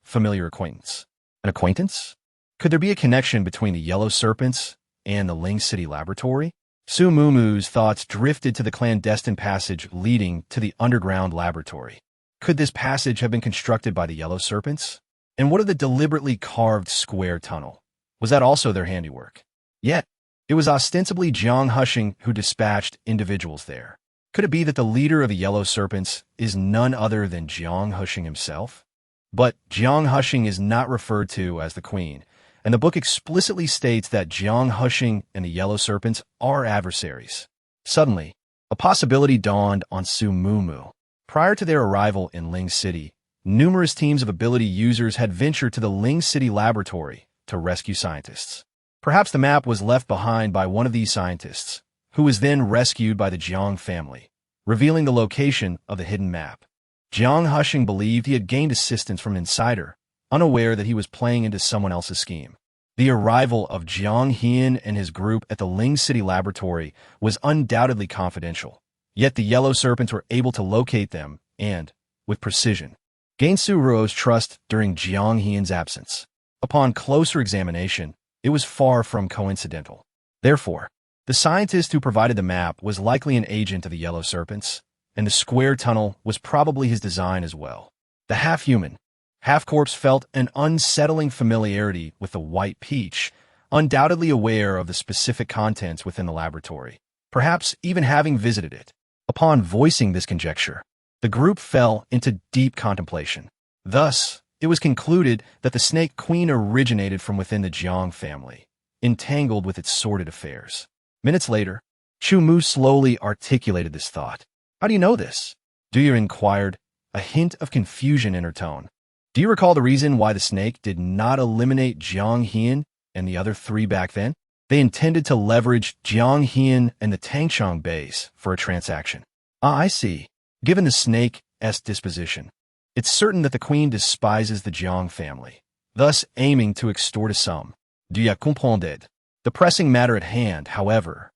familiar acquaintance. An acquaintance? Could there be a connection between the Yellow Serpents and the Ling City Laboratory? Su Mumu's thoughts drifted to the clandestine passage leading to the underground laboratory. Could this passage have been constructed by the Yellow Serpents? And what of the deliberately carved square tunnel? Was that also their handiwork? Yet, it was ostensibly Jiang Husheng who dispatched individuals there. Could it be that the leader of the Yellow Serpents is none other than Jiang Husheng himself? But Jiang Husheng is not referred to as the queen, and the book explicitly states that Jiang Husheng and the Yellow Serpents are adversaries. Suddenly, a possibility dawned on Su Mumu. Prior to their arrival in Ling City, numerous teams of ability users had ventured to the Ling City Laboratory to rescue scientists. Perhaps the map was left behind by one of these scientists, who was then rescued by the Jiang family, revealing the location of the hidden map. Jiang Husheng believed he had gained assistance from an insider, unaware that he was playing into someone else's scheme. The arrival of Jiang Hian and his group at the Ling City Laboratory was undoubtedly confidential, yet the Yellow Serpents were able to locate them and, with precision, gain Su Ruo's trust during Jiang Hian's absence. Upon closer examination, it was far from coincidental. Therefore, the scientist who provided the map was likely an agent of the Yellow Serpents, and the square tunnel was probably his design as well. The half-human, Half-corpse felt an unsettling familiarity with the white peach, undoubtedly aware of the specific contents within the laboratory, perhaps even having visited it. Upon voicing this conjecture, the group fell into deep contemplation. Thus, it was concluded that the Snake Queen originated from within the Jiang family, entangled with its sordid affairs. Minutes later, Chu Mu slowly articulated this thought. How do you know this? Duya inquired, a hint of confusion in her tone. Do you recall the reason why the snake did not eliminate Jiang Hian and the other three back then? They intended to leverage Jiang Hian and the Tangchong base for a transaction. Ah, I see. Given the snake's disposition, it's certain that the queen despises the Jiang family, thus aiming to extort a sum. Duya comprended. The pressing matter at hand, however,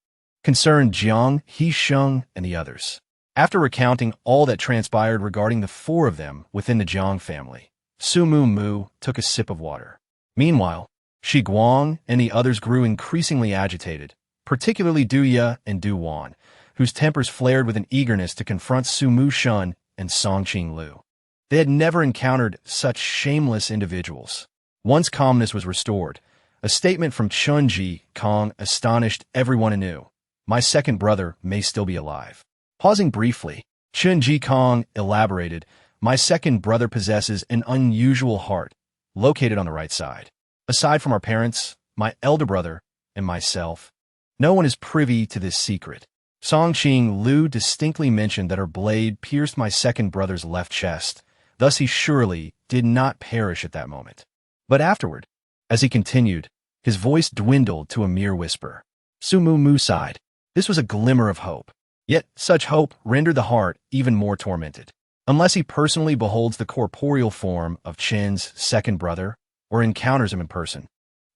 concerned Jiang, Hisheng, and the others. After recounting all that transpired regarding the four of them within the Jiang family, Su Mu took a sip of water. Meanwhile, Shi Guang and the others grew increasingly agitated, particularly Duya and Du Wan, whose tempers flared with an eagerness to confront Su Mu Shun and Song Qing Lu. They had never encountered such shameless individuals. Once calmness was restored, a statement from Chun Ji Kong astonished everyone anew. My second brother may still be alive. Pausing briefly, Chun Ji Kong elaborated, my second brother possesses an unusual heart, located on the right side. Aside from our parents, my elder brother, and myself, no one is privy to this secret. Song Qing Lu distinctly mentioned that her blade pierced my second brother's left chest, thus he surely did not perish at that moment. But afterward, as he continued, his voice dwindled to a mere whisper. Su Mu sighed. This was a glimmer of hope. Yet such hope rendered the heart even more tormented. Unless he personally beholds the corporeal form of Chen's second brother or encounters him in person,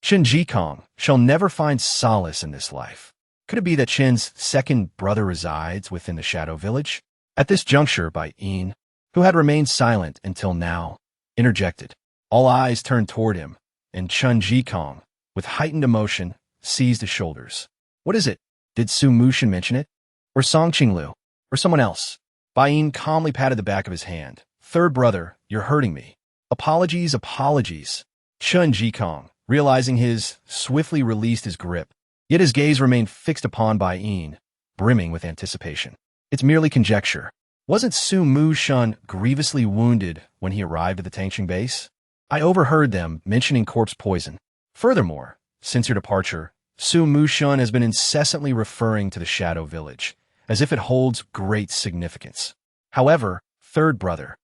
Chen Jikong shall never find solace in this life. Could it be that Chen's second brother resides within the Shadow Village? At this juncture, Bai Yin, who had remained silent until now, interjected. All eyes turned toward him, and Chun Jikong, with heightened emotion, seized his shoulders. What is it? Did Su Mushin mention it? Or Song Qinglu? Or someone else? Bai Yin calmly patted the back of his hand. Third brother, you're hurting me. Apologies, apologies. Chun Jikong, realizing his, swiftly released his grip. Yet his gaze remained fixed upon Bai Yin, brimming with anticipation. It's merely conjecture. Wasn't Su Mu Shun grievously wounded when he arrived at the Tangchong base? I overheard them mentioning corpse poison. Furthermore, since your departure, Su Mu Shun has been incessantly referring to the Shadow Village, as if it holds great significance. However, third brother,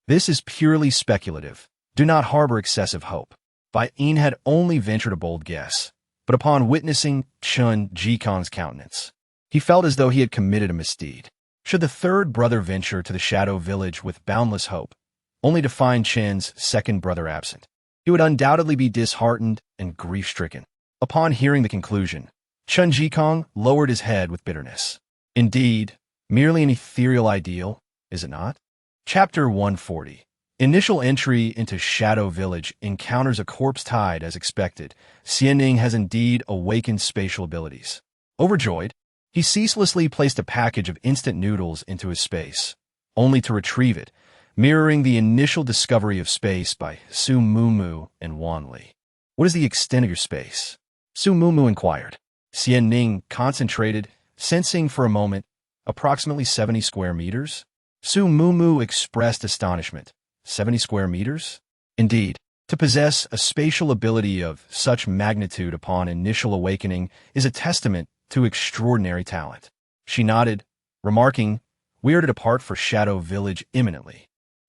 this is purely speculative. Do not harbor excessive hope. Bai Yin had only ventured a bold guess, but upon witnessing Chun Jikong's countenance, he felt as though he had committed a misdeed. Should the third brother venture to the Shadow Village with boundless hope, only to find Chen's second brother absent, he would undoubtedly be disheartened and grief-stricken. Upon hearing the conclusion, Chun Jikong lowered his head with bitterness. Indeed, merely an ethereal ideal, is it not? Chapter 140. Initial entry into Shadow Village encounters a corpse tide as expected. Xianning has indeed awakened spatial abilities. Overjoyed, he ceaselessly placed a package of instant noodles into his space, only to retrieve it, mirroring the initial discovery of space by Su Mu and Wan Li. What is the extent of your space? Su Mu inquired. Xianning concentrated, sensing for a moment, approximately 70 square meters. Su Mu expressed astonishment. 70 square meters? Indeed, to possess a spatial ability of such magnitude upon initial awakening is a testament to extraordinary talent. She nodded, remarking, we are to depart for Shadow Village imminently.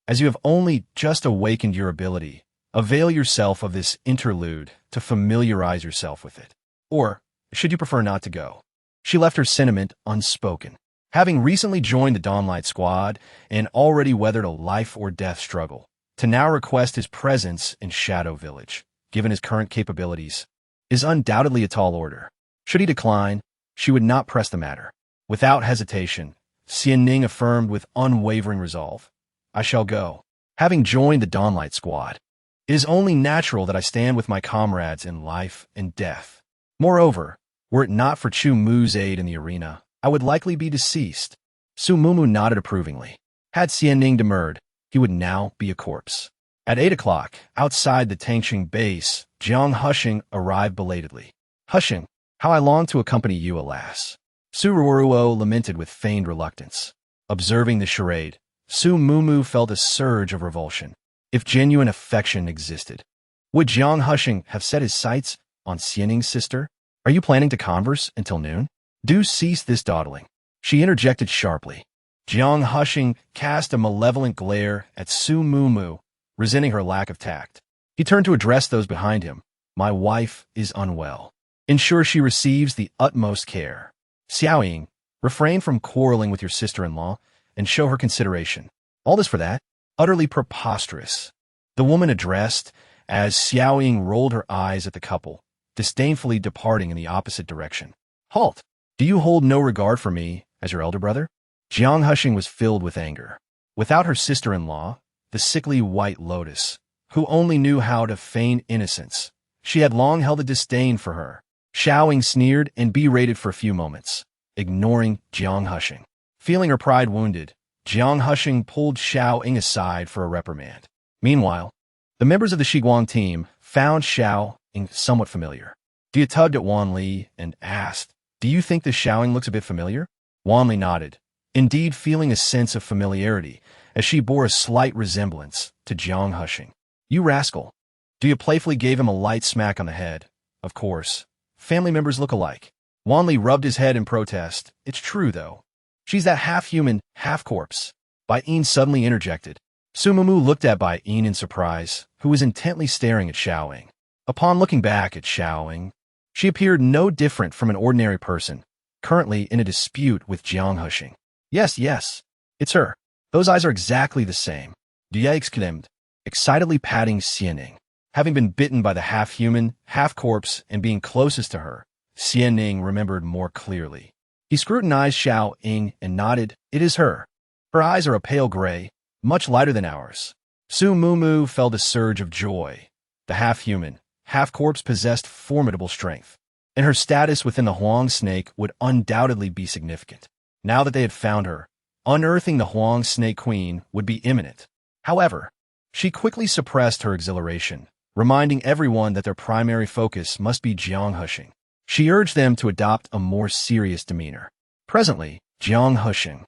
As you have only just awakened your ability, avail yourself of this interlude to familiarize yourself with it. Or, should you prefer not to go? She left her sentiment unspoken. Having recently joined the Dawnlight Squad and already weathered a life-or-death struggle, to now request his presence in Shadow Village, given his current capabilities, is undoubtedly a tall order. Should he decline, she would not press the matter. Without hesitation, Xianning affirmed with unwavering resolve, I shall go. Having joined the Dawnlight Squad, it is only natural that I stand with my comrades in life and death. Moreover, were it not for Chu Mu's aid in the arena, I would likely be deceased. Su Mu nodded approvingly. Had Xianning demurred, he would now be a corpse. At 8 o'clock, outside the Tangqing base, Jiang Husheng arrived belatedly. Husheng, how I long to accompany you, alas. Su Ruoruo lamented with feigned reluctance. Observing the charade, Su Mumu felt a surge of revulsion. If genuine affection existed, would Jiang Husheng have set his sights on Xianning's sister? Are you planning to converse until noon? Do cease this dawdling. She interjected sharply. Jiang Husheng cast a malevolent glare at Su Mumu, resenting her lack of tact. He turned to address those behind him. My wife is unwell. Ensure she receives the utmost care. Xiaoying, refrain from quarreling with your sister-in-law and show her consideration. All this for that? Utterly preposterous. The woman addressed as Xiaoying rolled her eyes at the couple, disdainfully departing in the opposite direction. Halt! Do you hold no regard for me as your elder brother? Jiang Husheng was filled with anger. Without her sister-in-law, the sickly white lotus, who only knew how to feign innocence, she had long held a disdain for her. Xiaoying sneered and berated for a few moments, ignoring Jiang Husheng. Feeling her pride wounded, Jiang Husheng pulled Xiaoying aside for a reprimand. Meanwhile, the members of the Shiguang team found Xiaoying somewhat familiar. Dia tugged at Wan Li and asked, Do you think this Xiaoying looks a bit familiar? Wan Li nodded, indeed feeling a sense of familiarity as she bore a slight resemblance to Jiang Husheng. You rascal. Dia playfully gave him a light smack on the head. Of course, family members look alike. Wan Li rubbed his head in protest. It's true, though. She's that half-human, half-corpse. Bai Yin suddenly interjected. Su Mumu looked at Bai Yin in surprise, who was intently staring at Xiaoying. Upon looking back at Xiaoying, she appeared no different from an ordinary person, currently in a dispute with Jiang Husheng. Yes, it's her. Those eyes are exactly the same. Dia exclaimed, excitedly patting Xianning. Having been bitten by the half-human, half-corpse, and being closest to her, Xianning remembered more clearly. He scrutinized Xiaoying and nodded. It is her. Her eyes are a pale gray, much lighter than ours. Su Mumu felt a surge of joy. The half-human, half-corpse possessed formidable strength, and her status within the Huang snake would undoubtedly be significant. Now that they had found her, unearthing the Huang snake queen would be imminent. However, she quickly suppressed her exhilaration, reminding everyone that their primary focus must be Jiang Husheng. She urged them to adopt a more serious demeanor. Presently, Jiang Husheng,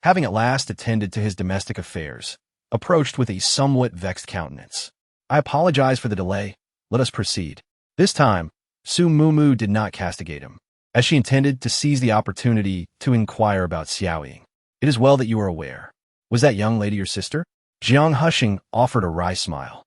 having at last attended to his domestic affairs, approached with a somewhat vexed countenance. I apologize for the delay. Let us proceed. This time, Su Mumu did not castigate him, as she intended to seize the opportunity to inquire about Xiaoying. It is well that you are aware. Was that young lady your sister? Jiang Husheng offered a wry smile.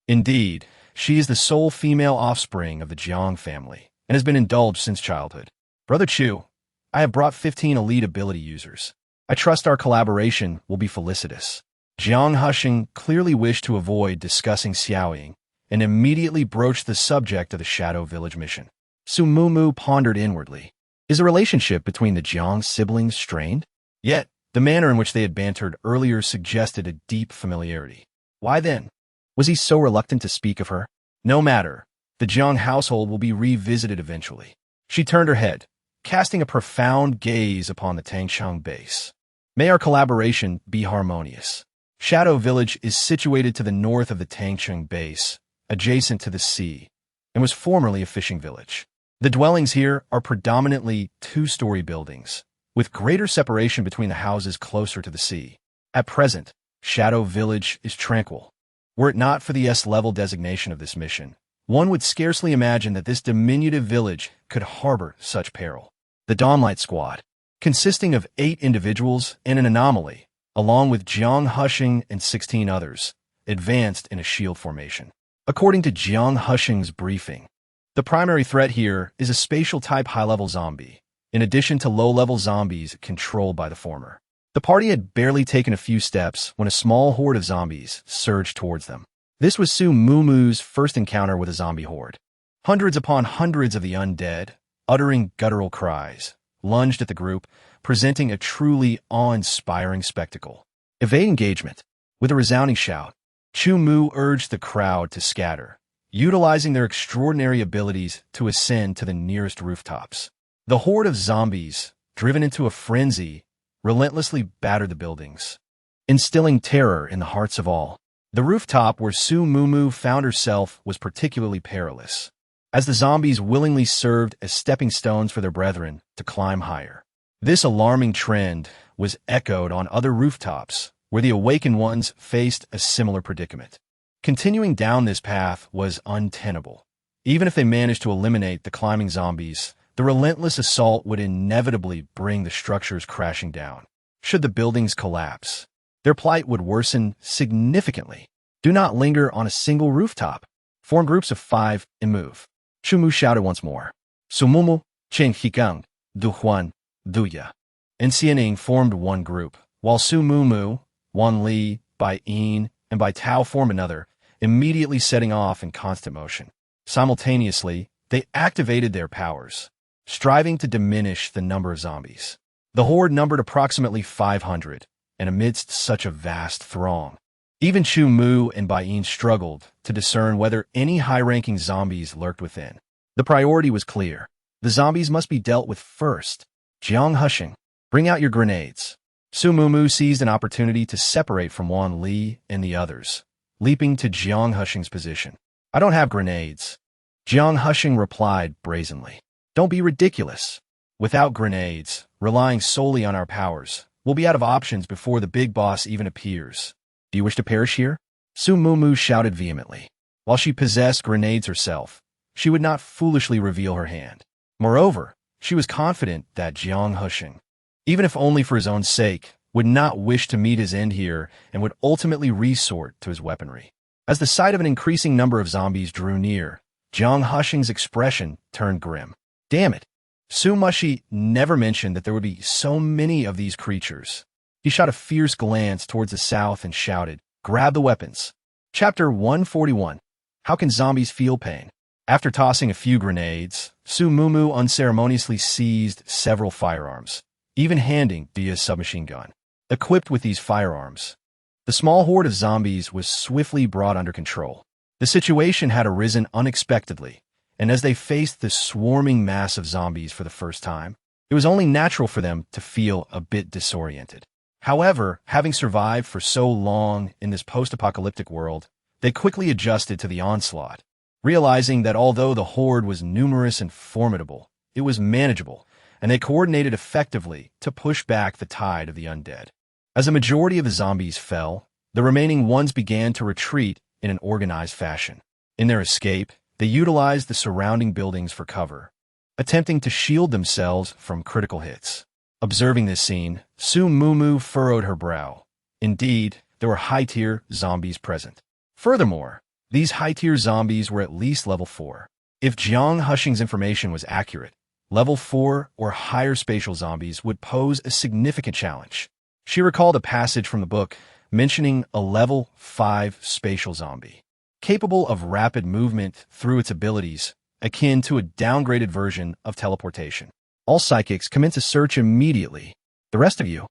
Indeed, she is the sole female offspring of the Jiang family, and has been indulged since childhood. Brother Chu, I have brought 15 elite ability users. I trust our collaboration will be felicitous. Jiang Husheng clearly wished to avoid discussing Xiaoying, and immediately broached the subject of the Shadow Village mission. Su Mumu pondered inwardly. Is the relationship between the Jiang siblings strained? Yet, the manner in which they had bantered earlier suggested a deep familiarity. Why then? Was he so reluctant to speak of her? No matter. The Jiang household will be revisited eventually. She turned her head, casting a profound gaze upon the Tangchang base. May our collaboration be harmonious. Shadow Village is situated to the north of the Tangchang base, adjacent to the sea, and was formerly a fishing village. The dwellings here are predominantly two-story buildings, with greater separation between the houses closer to the sea. At present, Shadow Village is tranquil. Were it not for the S-level designation of this mission, one would scarcely imagine that this diminutive village could harbor such peril. The Dawnlight Squad, consisting of 8 individuals and an anomaly, along with Jiang Husheng and 16 others, advanced in a shield formation. According to Jiang Husheng's briefing, the primary threat here is a spatial-type high-level zombie, in addition to low-level zombies controlled by the former. The party had barely taken a few steps when a small horde of zombies surged towards them. This was Su Mumu's first encounter with a zombie horde. Hundreds upon hundreds of the undead, uttering guttural cries, lunged at the group, presenting a truly awe-inspiring spectacle. Evade engagement. With a resounding shout, Chu Mu urged the crowd to scatter, utilizing their extraordinary abilities to ascend to the nearest rooftops. The horde of zombies, driven into a frenzy, relentlessly battered the buildings, instilling terror in the hearts of all. The rooftop where Su Mumu found herself was particularly perilous, as the zombies willingly served as stepping stones for their brethren to climb higher. This alarming trend was echoed on other rooftops, where the awakened ones faced a similar predicament. Continuing down this path was untenable. Even if they managed to eliminate the climbing zombies, the relentless assault would inevitably bring the structures crashing down. Should the buildings collapse, their plight would worsen significantly. Do not linger on a single rooftop. Form groups of 5 and move. Shumu shouted once more. Sumumu, Chen Hikang, Du Huan, Duya, and Xianing formed one group, while Su Mumu, Wan Li, Bai Yin, and Bai Tao formed another, immediately setting off in constant motion. Simultaneously, they activated their powers, striving to diminish the number of zombies. The horde numbered approximately 500, and amidst such a vast throng, even Chu Mu and Bai Yin struggled to discern whether any high-ranking zombies lurked within. The priority was clear. The zombies must be dealt with first. Jiang Hushing, bring out your grenades. Su Mumu seized an opportunity to separate from Wan Li and the others, leaping to Jiang Hushing's position. I don't have grenades. Jiang Hushing replied brazenly. Don't be ridiculous. Without grenades, relying solely on our powers, we'll be out of options before the big boss even appears. Do you wish to perish here? Su Mumu shouted vehemently. While she possessed grenades herself, she would not foolishly reveal her hand. Moreover, she was confident that Jiang Hushing, even if only for his own sake, would not wish to meet his end here and would ultimately resort to his weaponry. As the sight of an increasing number of zombies drew near, Jiang Hushing's expression turned grim. Damn it! Su Mushi never mentioned that there would be so many of these creatures. He shot a fierce glance towards the south and shouted, Grab the weapons. Chapter 141. How can zombies feel pain? After tossing a few grenades, Su Mumu unceremoniously seized several firearms, even handing Dia's submachine gun. Equipped with these firearms, the small horde of zombies was swiftly brought under control. The situation had arisen unexpectedly, and as they faced the swarming mass of zombies for the first time, it was only natural for them to feel a bit disoriented. However, having survived for so long in this post-apocalyptic world, they quickly adjusted to the onslaught, realizing that although the horde was numerous and formidable, it was manageable, and they coordinated effectively to push back the tide of the undead. As a majority of the zombies fell, the remaining ones began to retreat in an organized fashion. In their escape, they utilized the surrounding buildings for cover, attempting to shield themselves from critical hits. Observing this scene, Su Mumu furrowed her brow. Indeed, there were high-tier zombies present. Furthermore, these high-tier zombies were at least level 4. If Jiang Hushing's information was accurate, level 4 or higher spatial zombies would pose a significant challenge. She recalled a passage from the book mentioning a level 5 spatial zombie, capable of rapid movement through its abilities, akin to a downgraded version of teleportation. All psychics commence a search immediately. The rest of you,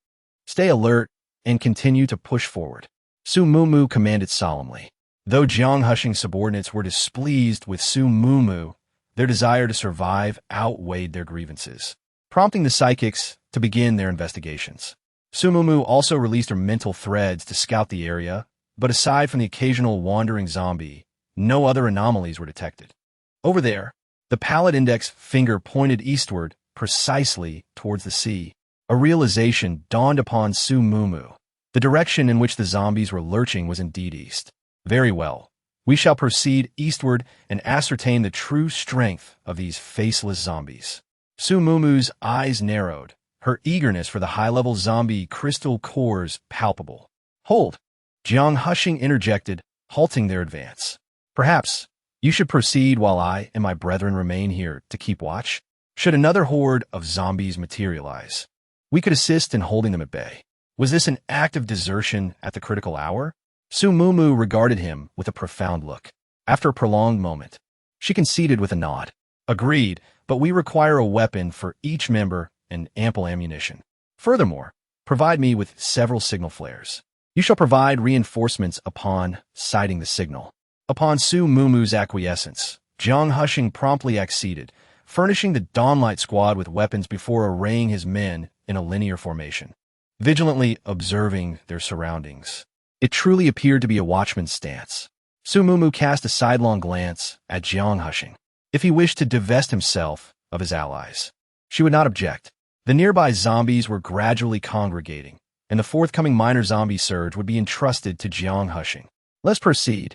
stay alert and continue to push forward. Su Mumu commanded solemnly. Though Jiang Hushing's subordinates were displeased with Su Mumu, their desire to survive outweighed their grievances, prompting the psychics to begin their investigations. Su Mumu also released her mental threads to scout the area, but aside from the occasional wandering zombie, no other anomalies were detected. Over there, the pallid index finger pointed eastward, precisely towards the sea. A realization dawned upon Su Mumu. The direction in which the zombies were lurching was indeed east. Very well. We shall proceed eastward and ascertain the true strength of these faceless zombies. Su Mumu's eyes narrowed, her eagerness for the high-level zombie crystal cores palpable. Hold! Jiang Hushing interjected, halting their advance. Perhaps you should proceed while I and my brethren remain here to keep watch. Should another horde of zombies materialize, we could assist in holding them at bay. Was this an act of desertion at the critical hour? Su Mumu regarded him with a profound look. After a prolonged moment, she conceded with a nod. Agreed, but we require a weapon for each member and ample ammunition. Furthermore, provide me with several signal flares. You shall provide reinforcements upon sighting the signal. Upon Su Mumu's acquiescence, Jiang Hushing promptly acceded, furnishing the Dawnlight Squad with weapons before arraying his men in a linear formation, vigilantly observing their surroundings. It truly appeared to be a watchman's stance. Su Mumu cast a sidelong glance at Jiang Hushing. If he wished to divest himself of his allies, she would not object. The nearby zombies were gradually congregating, and the forthcoming minor zombie surge would be entrusted to Jiang Hushing. Let's proceed.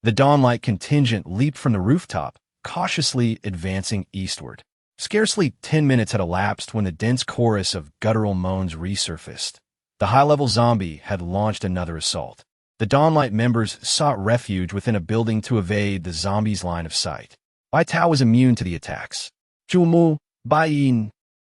The Dawnlight contingent leaped from the rooftop, cautiously advancing eastward. Scarcely 10 minutes had elapsed when the dense chorus of guttural moans resurfaced. The high-level zombie had launched another assault. The Dawnlight members sought refuge within a building to evade the zombies' line of sight. Bai Tao was immune to the attacks. Zhu Mu, Bai Yin,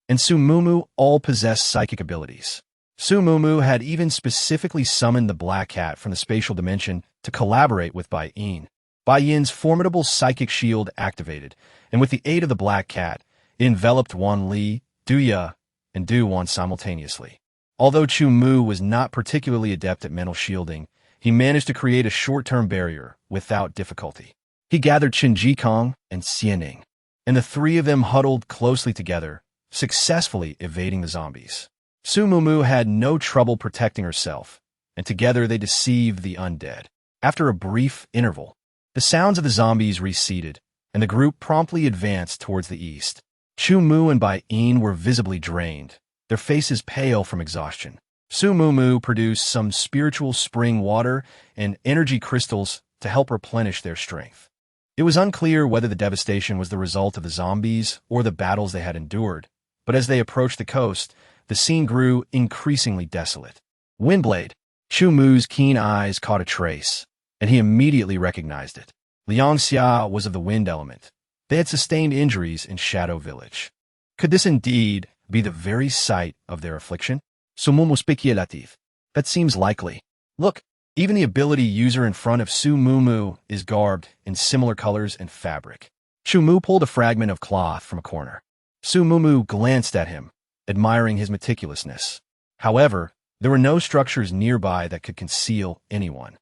and Su Mumu all possessed psychic abilities. Su Mumu had even specifically summoned the Black Cat from the spatial dimension to collaborate with Bai Yin. Bai Yin's formidable psychic shield activated, and with the aid of the Black Cat, it enveloped Wan Li, Du Ya, and Du Wan simultaneously. Although Chu Mu was not particularly adept at mental shielding, he managed to create a short-term barrier without difficulty. He gathered Qin Jikong and Xianing, and the three of them huddled closely together, successfully evading the zombies. Su Mumu had no trouble protecting herself, and together they deceived the undead. After a brief interval, the sounds of the zombies receded, and the group promptly advanced towards the east. Chu Mu and Bai Yin were visibly drained, their faces pale from exhaustion. Su Mumu produced some spiritual spring water and energy crystals to help replenish their strength. It was unclear whether the devastation was the result of the zombies or the battles they had endured, but as they approached the coast, the scene grew increasingly desolate. Windblade. Chu Mu's keen eyes caught a trace, and he immediately recognized it. Liang Xia was of the wind element. They had sustained injuries in Shadow Village. Could this indeed be the very site of their affliction? Su Mumu speculative. That seems likely. Look, even the ability user in front of Su Mumu is garbed in similar colors and fabric. Chu Mu pulled a fragment of cloth from a corner. Su Mumu glanced at him, admiring his meticulousness. However, there were no structures nearby that could conceal anyone.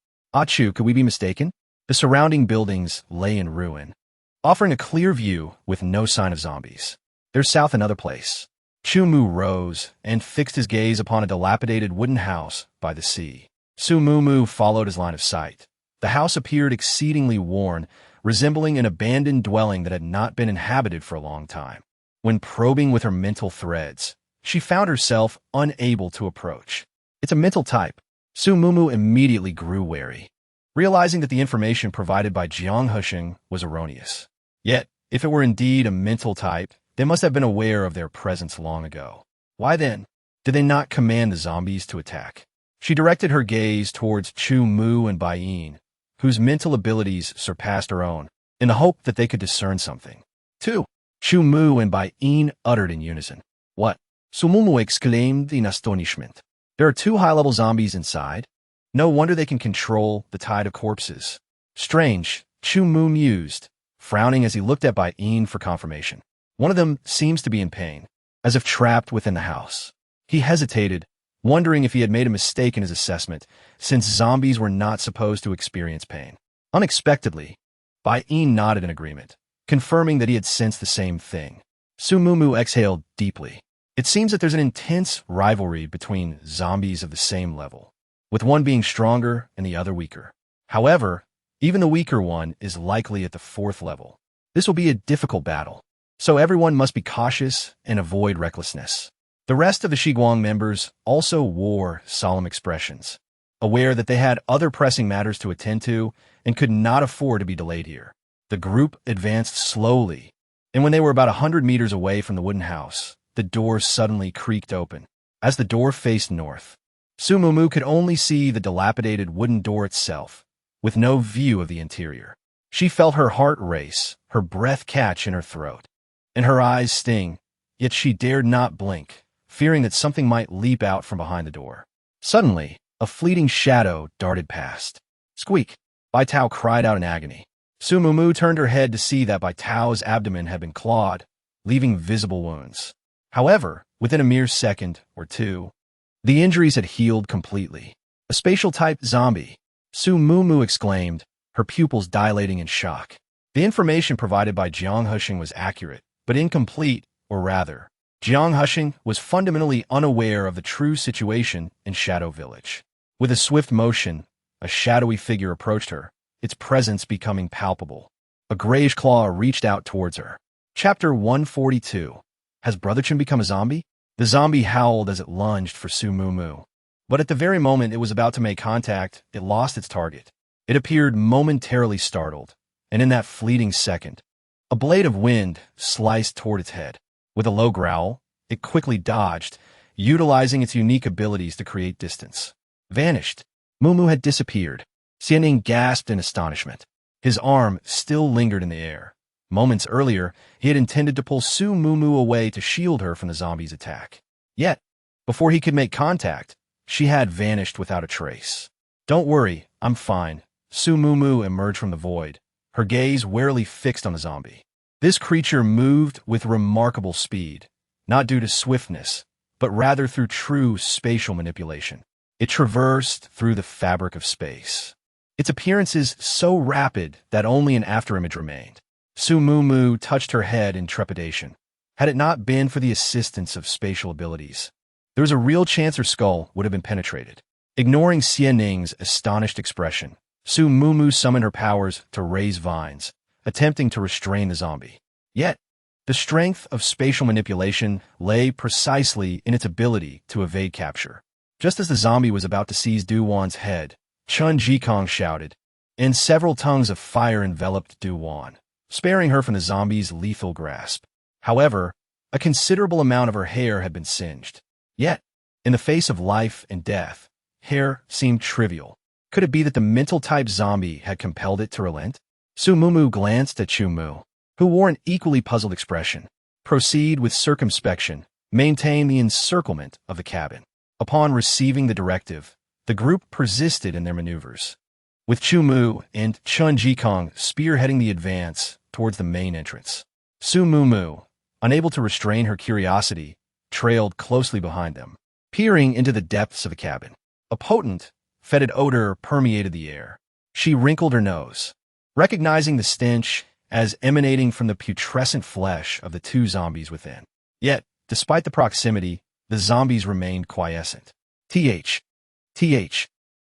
Chu, could we be mistaken? The surrounding buildings lay in ruin, offering a clear view with no sign of zombies. There's south another place. Chu Mu rose and fixed his gaze upon a dilapidated wooden house by the sea. Su Mumu followed his line of sight. The house appeared exceedingly worn, resembling an abandoned dwelling that had not been inhabited for a long time. When probing with her mental threads, she found herself unable to approach. It's a mental type. Su Mumu immediately grew wary, realizing that the information provided by Jiang Hushing was erroneous. Yet, if it were indeed a mental type, they must have been aware of their presence long ago. Why then did they not command the zombies to attack? She directed her gaze towards Chu Mu and Bai Yin, whose mental abilities surpassed her own, in the hope that they could discern something. 2. Chu Mu and Bai Yin uttered in unison. What? Su Mumu exclaimed in astonishment. There are 2 high-level zombies inside. No wonder they can control the tide of corpses. Strange, Chu Mu mused, frowning as he looked at Bai Yin for confirmation. One of them seems to be in pain, as if trapped within the house. He hesitated, wondering if he had made a mistake in his assessment, since zombies were not supposed to experience pain. Unexpectedly, Bai Yin nodded in agreement, confirming that he had sensed the same thing. Su Mumu exhaled deeply. It seems that there's an intense rivalry between zombies of the same level, with one being stronger and the other weaker. However, even the weaker one is likely at the 4th level. This will be a difficult battle, so everyone must be cautious and avoid recklessness. The rest of the Shiguang members also wore solemn expressions, aware that they had other pressing matters to attend to and could not afford to be delayed here. The group advanced slowly, and when they were about 100 meters away from the wooden house, the door suddenly creaked open. As the door faced north, Su Mumu could only see the dilapidated wooden door itself, with no view of the interior. She felt her heart race, her breath catch in her throat, and her eyes sting, yet she dared not blink, fearing that something might leap out from behind the door. Suddenly, a fleeting shadow darted past. Squeak! Bai Tao cried out in agony. Su Mumu turned her head to see that Bai Tao's abdomen had been clawed, leaving visible wounds. However, within a mere second or two, the injuries had healed completely. A spatial-type zombie, Su Mumu exclaimed, her pupils dilating in shock. The information provided by Jiang Hushing was accurate, but incomplete, or rather, Jiang Hushing was fundamentally unaware of the true situation in Shadow Village. With a swift motion, a shadowy figure approached her, its presence becoming palpable. A grayish claw reached out towards her. Chapter 142. Has Brother Chun become a zombie? The zombie howled as it lunged for Su Mumu. But at the very moment it was about to make contact, it lost its target. It appeared momentarily startled, and in that fleeting second, a blade of wind sliced toward its head. With a low growl, it quickly dodged, utilizing its unique abilities to create distance. Vanished. Mumu had disappeared. Xianning gasped in astonishment. His arm still lingered in the air. Moments earlier, he had intended to pull Su Mumu away to shield her from the zombie's attack. Yet, before he could make contact, she had vanished without a trace. Don't worry, I'm fine. Su Mumu emerged from the void, her gaze warily fixed on the zombie. This creature moved with remarkable speed, not due to swiftness, but rather through true spatial manipulation. It traversed through the fabric of space. Its appearance is so rapid that only an afterimage remained. Su Mumu touched her head in trepidation. Had it not been for the assistance of spatial abilities, there was a real chance her skull would have been penetrated. Ignoring Xianning's astonished expression, Su Mumu summoned her powers to raise vines, attempting to restrain the zombie. Yet, the strength of spatial manipulation lay precisely in its ability to evade capture. Just as the zombie was about to seize Du Wan's head, Chun Jikong shouted, and several tongues of fire enveloped Du Wan, sparing her from the zombie's lethal grasp. However, a considerable amount of her hair had been singed. Yet, in the face of life and death, hair seemed trivial. Could it be that the mental-type zombie had compelled it to relent? Su Mumu glanced at Chu Mu, who wore an equally puzzled expression. Proceed with circumspection. Maintain the encirclement of the cabin. Upon receiving the directive, the group persisted in their maneuvers, with Chu Mu and Chun Jikong spearheading the advance towards the main entrance. Su Mumu, unable to restrain her curiosity, trailed closely behind them, peering into the depths of the cabin. A potent, fetid odor permeated the air. She wrinkled her nose, recognizing the stench as emanating from the putrescent flesh of the two zombies within. Yet, despite the proximity, the zombies remained quiescent. "TH. TH."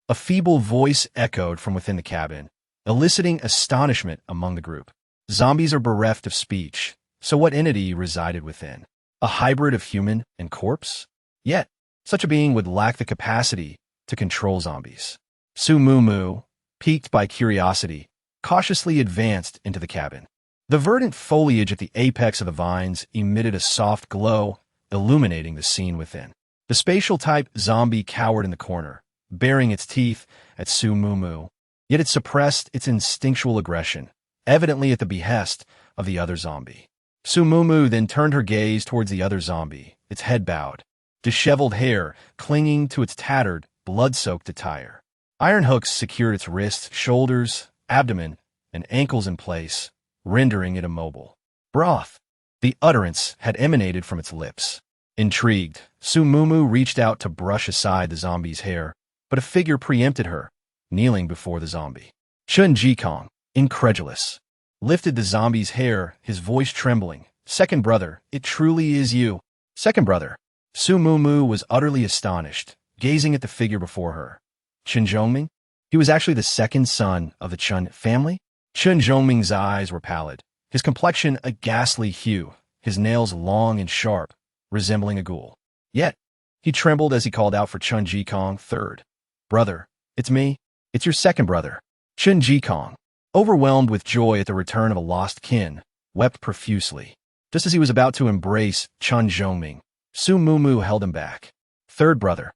A feeble voice echoed from within the cabin, eliciting astonishment among the group. Zombies are bereft of speech, so what entity resided within? A hybrid of human and corpse? Yet, such a being would lack the capacity to control zombies. Su Mumu, piqued by curiosity, cautiously advanced into the cabin. The verdant foliage at the apex of the vines emitted a soft glow, illuminating the scene within. The spatial-type zombie cowered in the corner, baring its teeth at Su Mumu, yet it suppressed its instinctual aggression, evidently at the behest of the other zombie. Su Mumu then turned her gaze towards the other zombie, its head bowed, disheveled hair clinging to its tattered, blood-soaked attire. Iron hooks secured its wrists, shoulders, abdomen, and ankles in place, rendering it immobile. Broth. The utterance had emanated from its lips. Intrigued, Su Mumu reached out to brush aside the zombie's hair, but a figure preempted her, kneeling before the zombie. Chun Jikong, incredulous, lifted the zombie's hair, his voice trembling. "Second brother, it truly is you." "Second brother." Su Mumu was utterly astonished, gazing at the figure before her. Chun Zhongming? He was actually the second son of the Chun family? Chun Zhongming's eyes were pallid, his complexion a ghastly hue, his nails long and sharp, resembling a ghoul. Yet, he trembled as he called out for Chun Jikong, "Third brother, it's me. It's your second brother." Chun Jikong, overwhelmed with joy at the return of a lost kin, wept profusely. Just as he was about to embrace Chun Zhongming, Su Mumu held him back. "Third brother.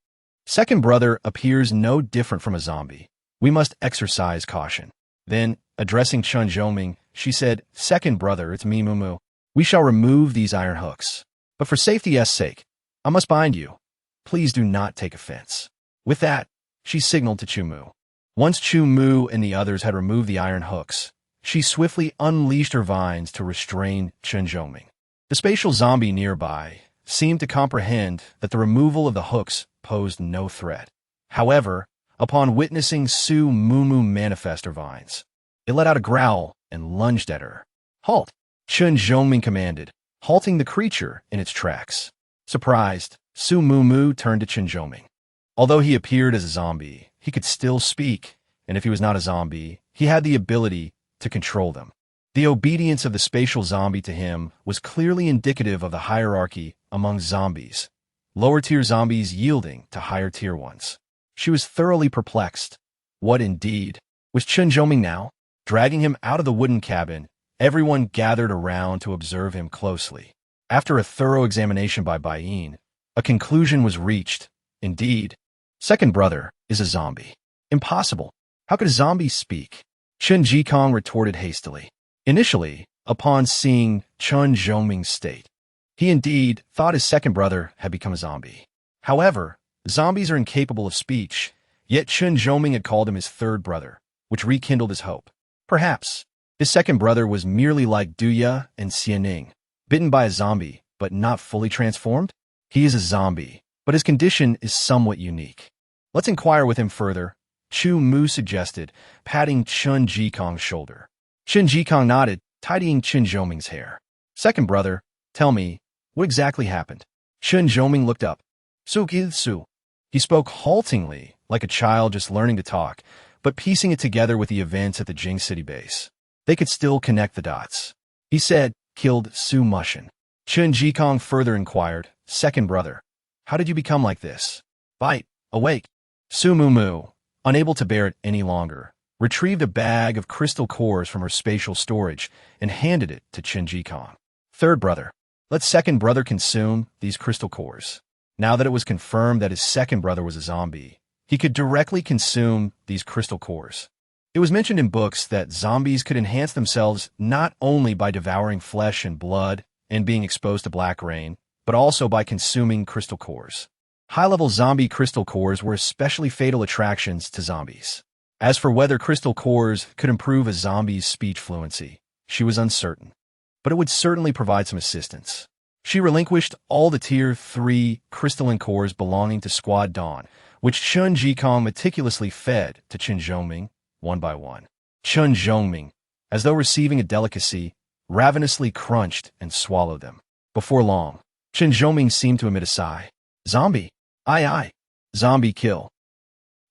Second brother appears no different from a zombie. We must exercise caution." Then, addressing Chun Zhongming, she said, "Second brother, it's me, Mumu. We shall remove these iron hooks. But for safety's sake, I must bind you. Please do not take offense." With that, she signaled to Chu Mu. Once Chu Mu and the others had removed the iron hooks, she swiftly unleashed her vines to restrain Chun Zhongming. The spatial zombie nearby seemed to comprehend that the removal of the hooks posed no threat. However, upon witnessing Su Mumu manifest her vines, it let out a growl and lunged at her. "Halt!" Chun Zhongming commanded, halting the creature in its tracks. Surprised, Su Mumu turned to Chun Zhongming. Although he appeared as a zombie, he could still speak, and if he was not a zombie, he had the ability to control them. The obedience of the spatial zombie to him was clearly indicative of the hierarchy among zombies, lower-tier zombies yielding to higher-tier ones. She was thoroughly perplexed. What indeed was Chen Zhoming now? Dragging him out of the wooden cabin, everyone gathered around to observe him closely. After a thorough examination by Bai Yin, a conclusion was reached. Indeed, second brother is a zombie. Impossible. How could a zombie speak? Chen Jikong retorted hastily. Initially, upon seeing Chen Zhoming's state, he indeed thought his second brother had become a zombie. However, zombies are incapable of speech, yet Chen Zhoming had called him his third brother, which rekindled his hope. Perhaps his second brother was merely like Duya and Xianing, bitten by a zombie, but not fully transformed? He is a zombie, but his condition is somewhat unique. Let's inquire with him further, Chu Mu suggested, patting Chen Jikong's shoulder. Chen Jikong nodded, tidying Chen Zhoming's hair. Second brother, tell me, what exactly happened? Chen Zhoming looked up. Su. He spoke haltingly, like a child just learning to talk, but piecing it together with the events at the Jing City base. They could still connect the dots. He said, killed Su Mushin. Chen Jikong further inquired, second brother, how did you become like this? Bite, awake. Su Mumu, unable to bear it any longer, retrieved a bag of crystal cores from her spatial storage and handed it to Chen Jikong. Third brother, let second brother consume these crystal cores. Now that it was confirmed that his second brother was a zombie, he could directly consume these crystal cores. It was mentioned in books that zombies could enhance themselves not only by devouring flesh and blood and being exposed to black rain, but also by consuming crystal cores. High-level zombie crystal cores were especially fatal attractions to zombies. As for whether crystal cores could improve a zombie's speech fluency, she was uncertain, but it would certainly provide some assistance. She relinquished all the Tier 3 crystalline cores belonging to Squad Dawn, which Chen Jikong meticulously fed to Chen Zhoming, one by one. Chen Zhoming, as though receiving a delicacy, ravenously crunched and swallowed them. Before long, Chen Zhoming seemed to emit a sigh. Zombie. Aye. Zombie kill.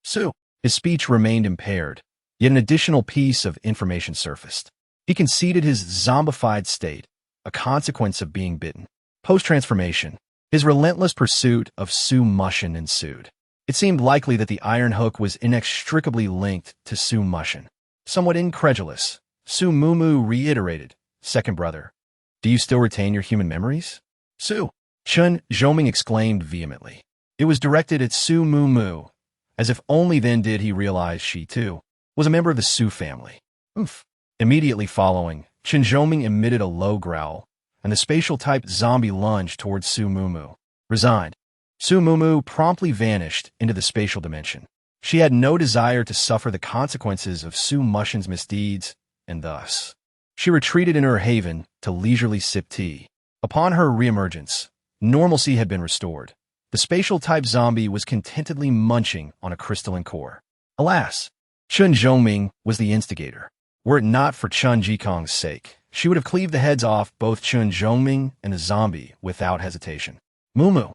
Su. His speech remained impaired, yet an additional piece of information surfaced. He conceded his zombified state, a consequence of being bitten. Post-transformation, his relentless pursuit of Su Mushin ensued. It seemed likely that the iron hook was inextricably linked to Su Mushin. Somewhat incredulous, Su Mumu reiterated, second brother, do you still retain your human memories? Su. Chen Zhoming exclaimed vehemently. It was directed at Su Mumu, as if only then did he realize she, too, was a member of the Su family. Oof. Immediately following, Chen Zhoming emitted a low growl, and the spatial-type zombie lunged towards Su Mumu. Resigned, Su Mumu promptly vanished into the spatial dimension. She had no desire to suffer the consequences of Su Mushin's misdeeds, and thus, she retreated in her haven to leisurely sip tea. Upon her reemergence, normalcy had been restored. The spatial-type zombie was contentedly munching on a crystalline core. Alas, Chen Zhoming was the instigator. Were it not for Chen Jikong's sake, she would have cleaved the heads off both Chen Zhoming and the zombie without hesitation. Mumu,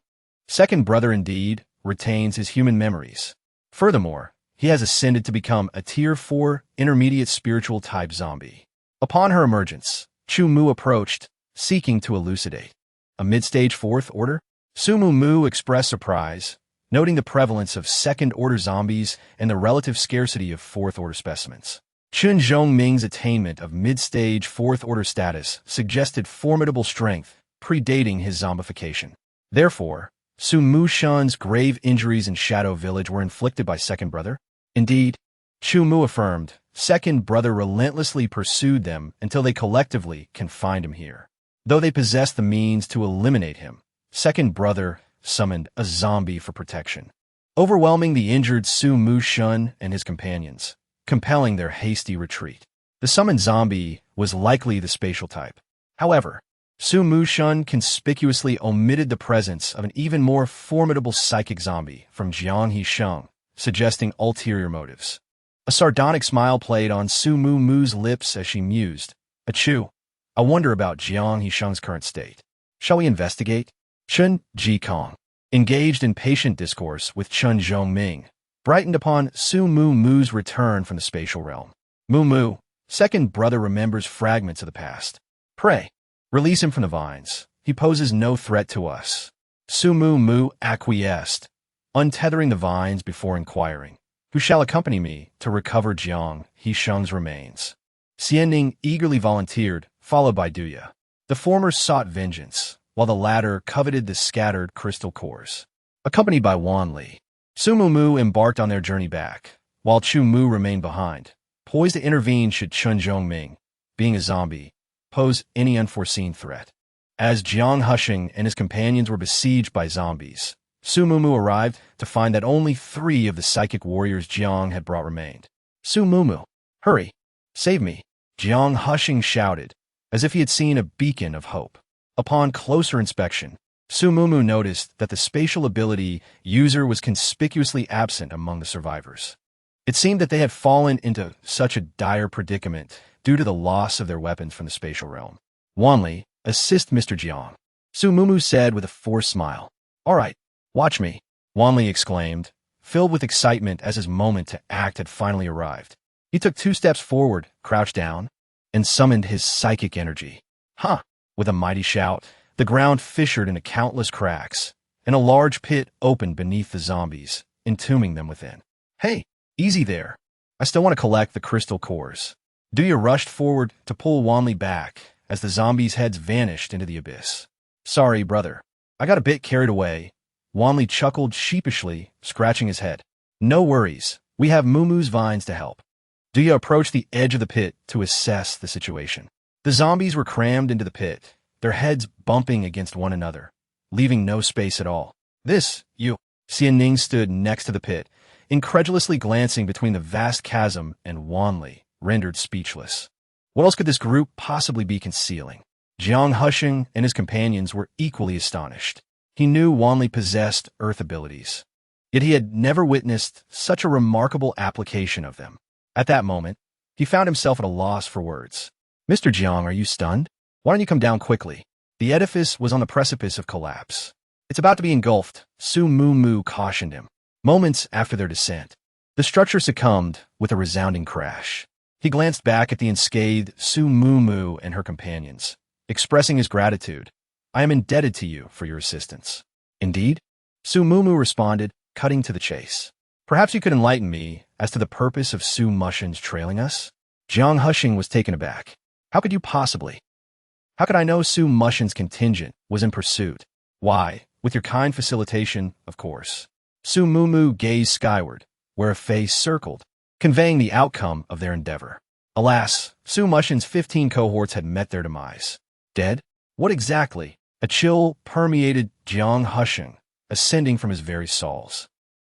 second brother indeed, retains his human memories. Furthermore, he has ascended to become a Tier 4 intermediate spiritual type zombie. Upon her emergence, Chu Mu approached, seeking to elucidate. A mid-stage fourth order? Su Mumu expressed surprise, noting the prevalence of second-order zombies and the relative scarcity of fourth-order specimens. Chen Zhongming's attainment of mid-stage fourth-order status suggested formidable strength, predating his zombification. Therefore, Su Mushan's grave injuries in Shadow Village were inflicted by second brother. Indeed, Chu Mu affirmed, second brother relentlessly pursued them until they collectively confined him here. Though they possessed the means to eliminate him, second brother summoned a zombie for protection, overwhelming the injured Su Mushan and his companions, compelling their hasty retreat. The summoned zombie was likely the spatial type. However, Su Mushan conspicuously omitted the presence of an even more formidable psychic zombie from Jiang Hisheng, suggesting ulterior motives. A sardonic smile played on Su Mumu's lips as she mused, Achoo, I wonder about Jiang Hisheng's current state. Shall we investigate? Chen Jikong engaged in patient discourse with Chun Zhongming, brightened upon Su Mu Mu's return from the spatial realm. Mu Mu, second brother, remembers fragments of the past. Pray, release him from the vines. He poses no threat to us. Su Mu Mu acquiesced, untethering the vines before inquiring, "Who shall accompany me to recover Jiang Hisheng's remains?" Xianning eagerly volunteered, followed by Duya. The former sought vengeance, while the latter coveted the scattered crystal cores. Accompanied by Wan Li, Su Mu Mu embarked on their journey back, while Chu Mu remained behind, poised to intervene should Chun Zhongming, being a zombie, pose any unforeseen threat. As Jiang Husheng and his companions were besieged by zombies, Su Mu Mu arrived to find that only 3 of the psychic warriors Jiang had brought remained. "Su Mu Mu, hurry, save me," Jiang Husheng shouted, as if he had seen a beacon of hope. Upon closer inspection, Su Mu Mu noticed that the spatial ability user was conspicuously absent among the survivors. It seemed that they had fallen into such a dire predicament due to the loss of their weapons from the spatial realm. "Wan Li, assist Mr. Jiang," Su Mu Mu said with a forced smile. "All right, watch me," Wan Li exclaimed, filled with excitement as his moment to act had finally arrived. He took 2 steps forward, crouched down, and summoned his psychic energy. "Ha!" With a mighty shout, the ground fissured into countless cracks, and a large pit opened beneath the zombies, entombing them within. "Hey, easy there. I still want to collect the crystal cores." Duya rushed forward to pull Wan Li back as the zombies' heads vanished into the abyss. "Sorry, brother. I got a bit carried away." Wan Li chuckled sheepishly, scratching his head. "No worries. We have Mumu's vines to help." Duya approached the edge of the pit to assess the situation. The zombies were crammed into the pit, their heads bumping against one another, leaving no space at all. You." Xianning stood next to the pit, incredulously glancing between the vast chasm and Wan Li, rendered speechless. What else could this group possibly be concealing? Jiang Husheng and his companions were equally astonished. He knew Wan Li possessed earth abilities, yet he had never witnessed such a remarkable application of them. At that moment, he found himself at a loss for words. "Mr. Jiang, are you stunned? Why don't you come down quickly?" The edifice was on the precipice of collapse. "It's about to be engulfed," Su Mu Mu cautioned him. Moments after their descent, the structure succumbed with a resounding crash. He glanced back at the unscathed Su Mu Mu and her companions, expressing his gratitude. "I am indebted to you for your assistance." "Indeed?" Su Mu Mu responded, cutting to the chase. "Perhaps you could enlighten me as to the purpose of Su Mushin's trailing us?" Jiang Husheng was taken aback. How could I know Su Mushin's contingent was in pursuit?" "Why, with your kind facilitation, of course." Su Mu Mu gazed skyward, where a face circled, conveying the outcome of their endeavor. Alas, Su Mushin's 15 cohorts had met their demise. Dead? What exactly? A chill permeated Jiang Husheng, ascending from his very soles.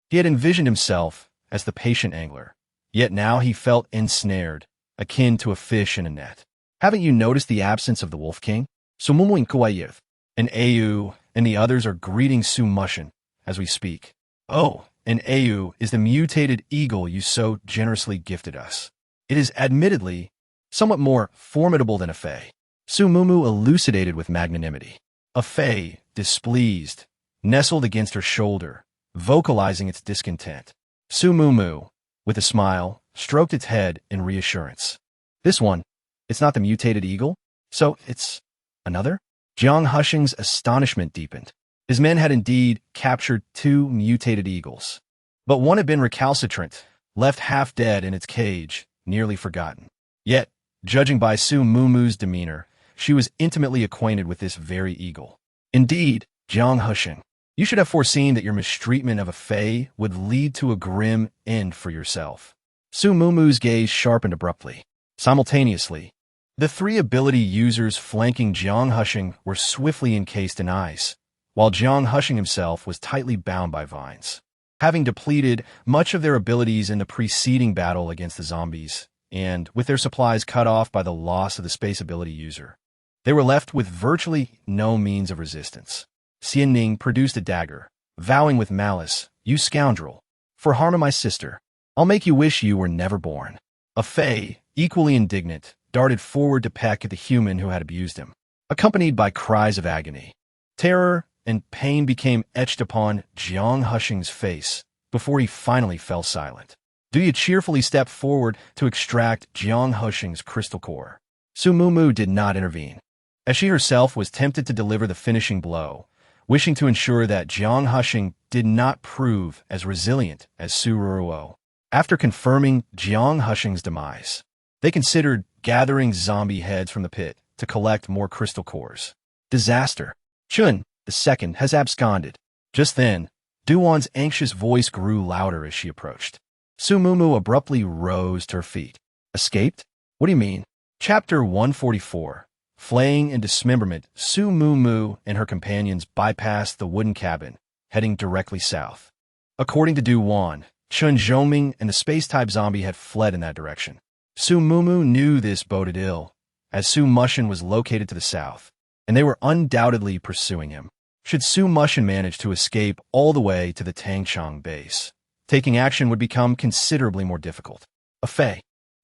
He had envisioned himself as the patient angler, yet now he felt ensnared, akin to a fish in a net. "Haven't you noticed the absence of the Wolf King?" Sumumuing Kuayev and Au and the others are greeting Su Mushin as we speak. "Oh, and Au is the mutated eagle you so generously gifted us. It is admittedly somewhat more formidable than a Fey." Su Mu Mu elucidated with magnanimity. A Fey, displeased, nestled against her shoulder, vocalizing its discontent. Su Mu Mu, with a smile, stroked its head in reassurance. "This one, it's not the mutated eagle? So it's another?" Jiang Husheng's astonishment deepened. His men had indeed captured 2 mutated eagles, but one had been recalcitrant, left half dead in its cage, nearly forgotten. Yet, judging by Su Mu Mu's demeanor, she was intimately acquainted with this very eagle. "Indeed, Jiang Husheng, you should have foreseen that your mistreatment of a Fey would lead to a grim end for yourself." Su Mu Mu's gaze sharpened abruptly. Simultaneously, the 3 ability users flanking Jiang Husheng were swiftly encased in ice, while Jiang Husheng himself was tightly bound by vines. Having depleted much of their abilities in the preceding battle against the zombies, and with their supplies cut off by the loss of the space ability user, they were left with virtually no means of resistance. Xianning produced a dagger, vowing with malice, "You scoundrel, for harm of my sister, I'll make you wish you were never born." A Fey, equally indignant, darted forward to peck at the human who had abused him, accompanied by cries of agony. Terror and pain became etched upon Jiang Hushing's face before he finally fell silent. Duya cheerfully stepped forward to extract Jiang Hushing's crystal core. Su Mumu did not intervene, as she herself was tempted to deliver the finishing blow, wishing to ensure that Jiang Hushing did not prove as resilient as Su Ruruo. After confirming Jiang Hushing's demise, they considered gathering zombie heads from the pit to collect more crystal cores. Disaster. Chun, the second, has absconded. Just then, Duwan's anxious voice grew louder as she approached. Su Mumu abruptly rose to her feet. Escaped? What do you mean? Chapter 144. Flaying in dismemberment, Su Mumu and her companions bypassed the wooden cabin, heading directly south. According to Duwan, Chun Zhoming and the space-type zombie had fled in that direction. Su Mumu knew this boded ill, as Su Mushin was located to the south, and they were undoubtedly pursuing him. Should Su Mushin manage to escape all the way to the Tangchong base, taking action would become considerably more difficult. Afei,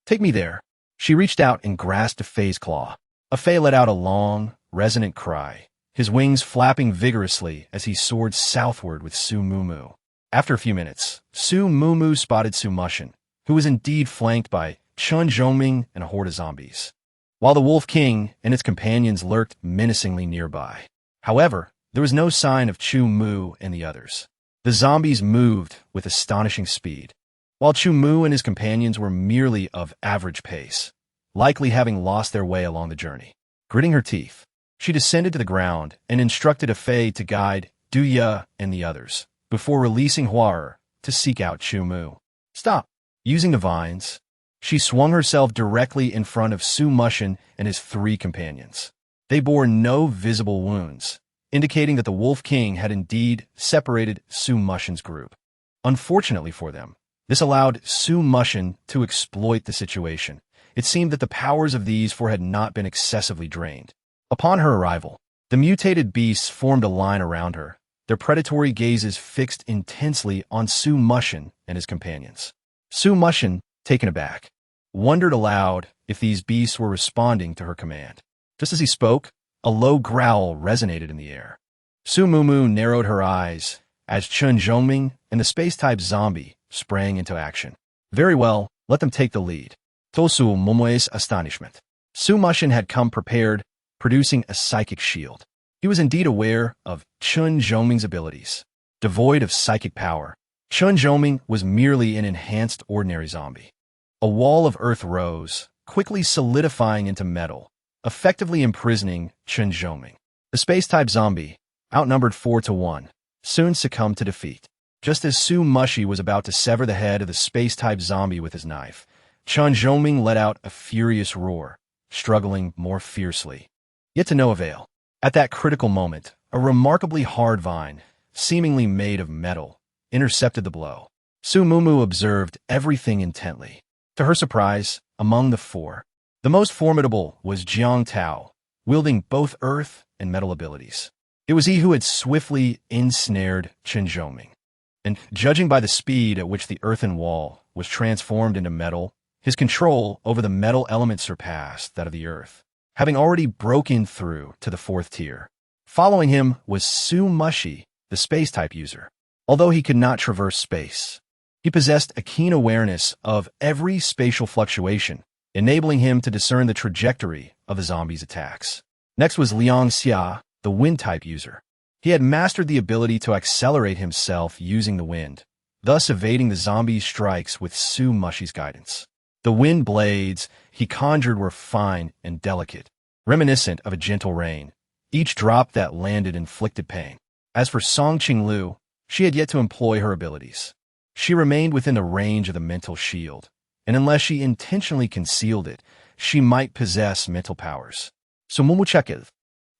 take me there. She reached out and grasped Afei's claw. Afei let out a long, resonant cry, his wings flapping vigorously as he soared southward with Su Mumu. After a few minutes, Su Mumu spotted Su Mushin, who was indeed flanked by Chun Zhoming and a horde of zombies, while the Wolf King and its companions lurked menacingly nearby. However, there was no sign of Chu Mu and the others. The zombies moved with astonishing speed, while Chu Mu and his companions were merely of average pace, likely having lost their way along the journey. Gritting her teeth, she descended to the ground and instructed Afei to guide Duya and the others, before releasing Huar to seek out Chu Mu. Stop! Using the vines, she swung herself directly in front of Su Mushin and his three companions. They bore no visible wounds, indicating that the Wolf King had indeed separated Su Mushin's group. Unfortunately for them, this allowed Su Mushin to exploit the situation. It seemed that the powers of these four had not been excessively drained. Upon her arrival, the mutated beasts formed a line around her, their predatory gazes fixed intensely on Su Mushin and his companions. Su Mushin, taken aback, wondered aloud if these beasts were responding to her command. Just as he spoke, a low growl resonated in the air. Su Mumu narrowed her eyes as Chun Zhoming and the space-type zombie sprang into action. Very well, let them take the lead. To Su Mumue's astonishment, Su Mushin had come prepared, producing a psychic shield. He was indeed aware of Chun Zhoming's abilities. Devoid of psychic power, Chun Zhoming was merely an enhanced ordinary zombie. A wall of earth rose, quickly solidifying into metal, effectively imprisoning Chun Zhoming. The space-type zombie, outnumbered 4-1, soon succumbed to defeat. Just as Su Mushi was about to sever the head of the space-type zombie with his knife, Chun Zhoming let out a furious roar, struggling more fiercely. Yet to no avail. At that critical moment, a remarkably hard vine, seemingly made of metal, intercepted the blow. Su Mumu observed everything intently. To her surprise, among the four, the most formidable was Jiang Tao, wielding both earth and metal abilities. It was he who had swiftly ensnared Chun Zhoming. And judging by the speed at which the earthen wall was transformed into metal, his control over the metal element surpassed that of the earth, having already broken through to the fourth tier. Following him was Su Mushi, the space-type user. Although he could not traverse space, he possessed a keen awareness of every spatial fluctuation, enabling him to discern the trajectory of the zombies' attacks. Next was Liang Xia, the wind-type user. He had mastered the ability to accelerate himself using the wind, thus evading the zombies' strikes with Su Mushi's guidance. The wind blades he conjured were fine and delicate, reminiscent of a gentle rain. Each drop that landed inflicted pain. As for Song Qinglu, she had yet to employ her abilities. She remained within the range of the mental shield, and unless she intentionally concealed it, she might possess mental powers. So Mumuchekil,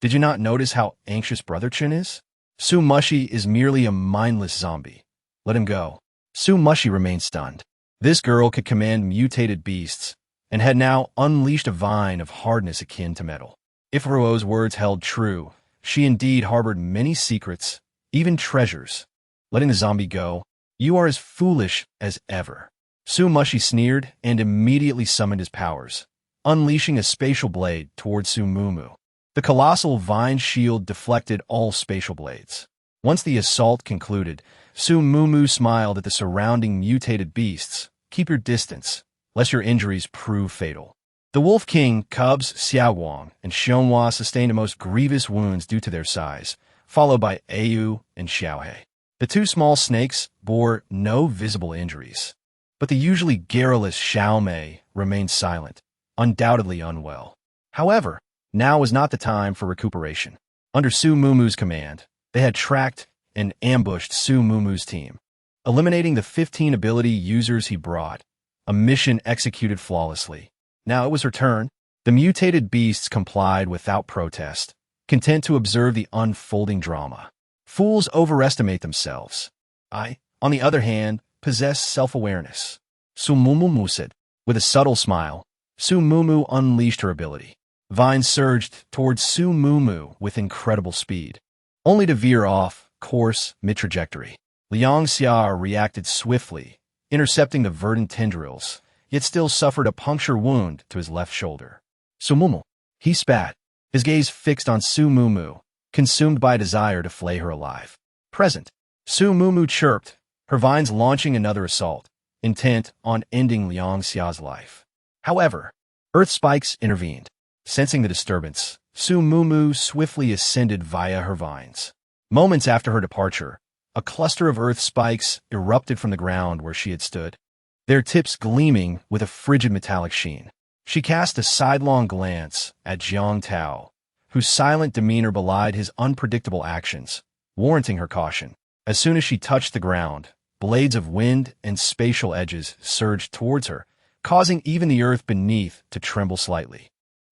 did you not notice how anxious Brother Chin is? Su Mushi is merely a mindless zombie. Let him go. Su Mushi remained stunned. This girl could command mutated beasts, and had now unleashed a vine of hardness akin to metal. If Ruo's words held true, she indeed harbored many secrets, even treasures. Letting the zombie go, you are as foolish as ever. Su Mushi sneered and immediately summoned his powers, unleashing a spatial blade towards Su Mumu. The colossal vine shield deflected all spatial blades. Once the assault concluded, Su Mumu smiled at the surrounding mutated beasts. Keep your distance, lest your injuries prove fatal. The Wolf King, cubs Xiaowang and Xianghua sustained the most grievous wounds due to their size, followed by Ayu and Xiaohe. The two small snakes bore no visible injuries, but the usually garrulous Xiaomei remained silent, undoubtedly unwell. However, now was not the time for recuperation. Under Su Mumu's command, they had tracked and ambushed Su Mumu's team, eliminating the 15 ability users he brought, a mission executed flawlessly. Now it was her turn. The mutated beasts complied without protest, content to observe the unfolding drama. Fools overestimate themselves. I, on the other hand, possess self-awareness. Su Mumu said. With a subtle smile, Su Mumu unleashed her ability. Vines surged towards Su Mumu with incredible speed, only to veer off course mid-trajectory. Liang Xia reacted swiftly, intercepting the verdant tendrils, yet still suffered a puncture wound to his left shoulder. Su Mumu, he spat, his gaze fixed on Su Mumu, consumed by a desire to flay her alive. Present, Su Mumu chirped, her vines launching another assault, intent on ending Liang Xia's life. However, earth spikes intervened. Sensing the disturbance, Su Mumu swiftly ascended via her vines. Moments after her departure, a cluster of earth spikes erupted from the ground where she had stood, their tips gleaming with a frigid metallic sheen. She cast a sidelong glance at Jiang Tao, whose silent demeanor belied his unpredictable actions, warranting her caution. As soon as she touched the ground, blades of wind and spatial edges surged towards her, causing even the earth beneath to tremble slightly.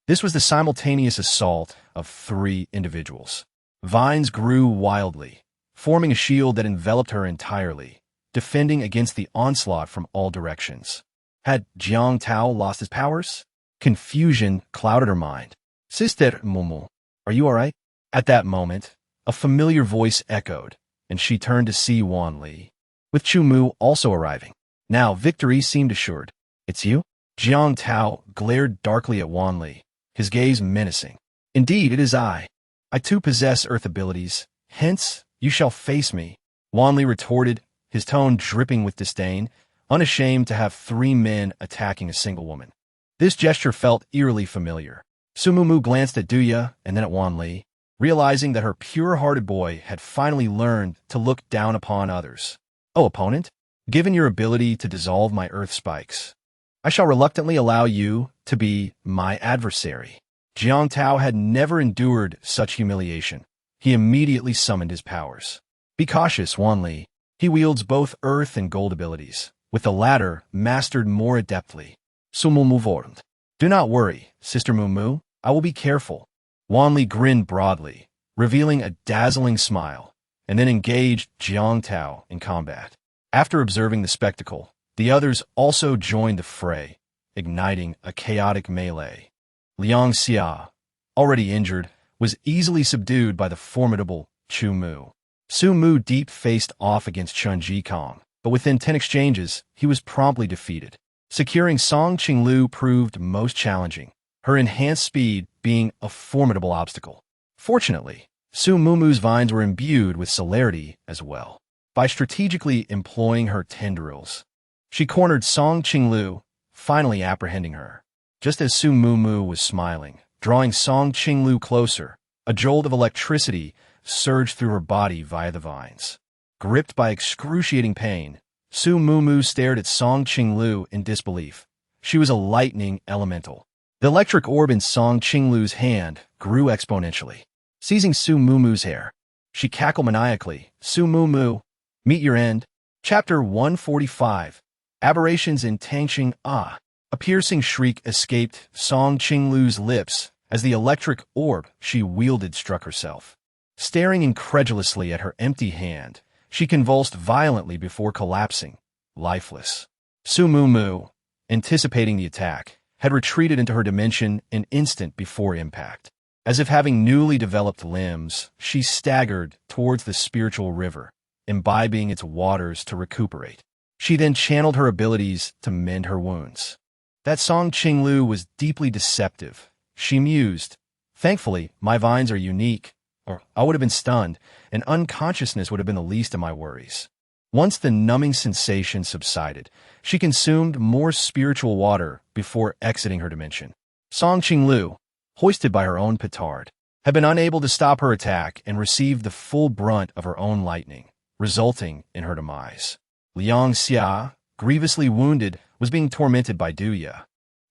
This was the simultaneous assault of 3 individuals. Vines grew wildly, forming a shield that enveloped her entirely, defending against the onslaught from all directions. Had Jiang Tao lost his powers? Confusion clouded her mind. Sister Mumu, are you all right? At that moment, a familiar voice echoed, and she turned to see Wan Li, with Chu Mu also arriving. Now victory seemed assured. It's you? Jiang Tao glared darkly at Wan Li, his gaze menacing. Indeed, it is I. I too possess earth abilities, hence, you shall face me. Wan Li retorted, his tone dripping with disdain, unashamed to have 3 men attacking a single woman. This gesture felt eerily familiar. Su Mumu glanced at Duya and then at Wan Li, realizing that her pure-hearted boy had finally learned to look down upon others. Oh, opponent, given your ability to dissolve my earth spikes, I shall reluctantly allow you to be my adversary. Jiang Tao had never endured such humiliation. He immediately summoned his powers. Be cautious, Wan Li. He wields both earth and gold abilities, with the latter mastered more adeptly. Su Mumu warned. Do not worry, Sister Mumu. I will be careful. Wan Li grinned broadly, revealing a dazzling smile, and then engaged Jiang Tao in combat. After observing the spectacle, the others also joined the fray, igniting a chaotic melee. Liang Xia, already injured, was easily subdued by the formidable Chu Mu. Su Mu deep faced off against Chun Ji Kong, but within 10 exchanges, he was promptly defeated. Securing Song Qinglu proved most challenging, her enhanced speed being a formidable obstacle. Fortunately, Su Mumu's vines were imbued with celerity as well. By strategically employing her tendrils, she cornered Song Qinglu, finally apprehending her. Just as Su Mumu was smiling, drawing Song Qinglu closer, a jolt of electricity surged through her body via the vines. Gripped by excruciating pain, Su Mumu stared at Song Qinglu in disbelief. She was a lightning elemental. The electric orb in Song Qinglu's hand grew exponentially. Seizing Su Mumu's hair, she cackled maniacally. Su Mumu, meet your end. Chapter 145. Aberrations in Tangqing. A piercing shriek escaped Song Qinglu's lips as the electric orb she wielded struck herself. Staring incredulously at her empty hand, she convulsed violently before collapsing, lifeless. Su Mumu, anticipating the attack, had retreated into her dimension an instant before impact. As if having newly developed limbs, she staggered towards the spiritual river, imbibing its waters to recuperate. She then channeled her abilities to mend her wounds. That Song Qinglu was deeply deceptive, she mused, Thankfully, my vines are unique, or I would have been stunned, and unconsciousness would have been the least of my worries. Once the numbing sensation subsided, she consumed more spiritual water before exiting her dimension. Song Qinglu, hoisted by her own petard, had been unable to stop her attack and received the full brunt of her own lightning, resulting in her demise. Liang Xia, grievously wounded, was being tormented by Duya.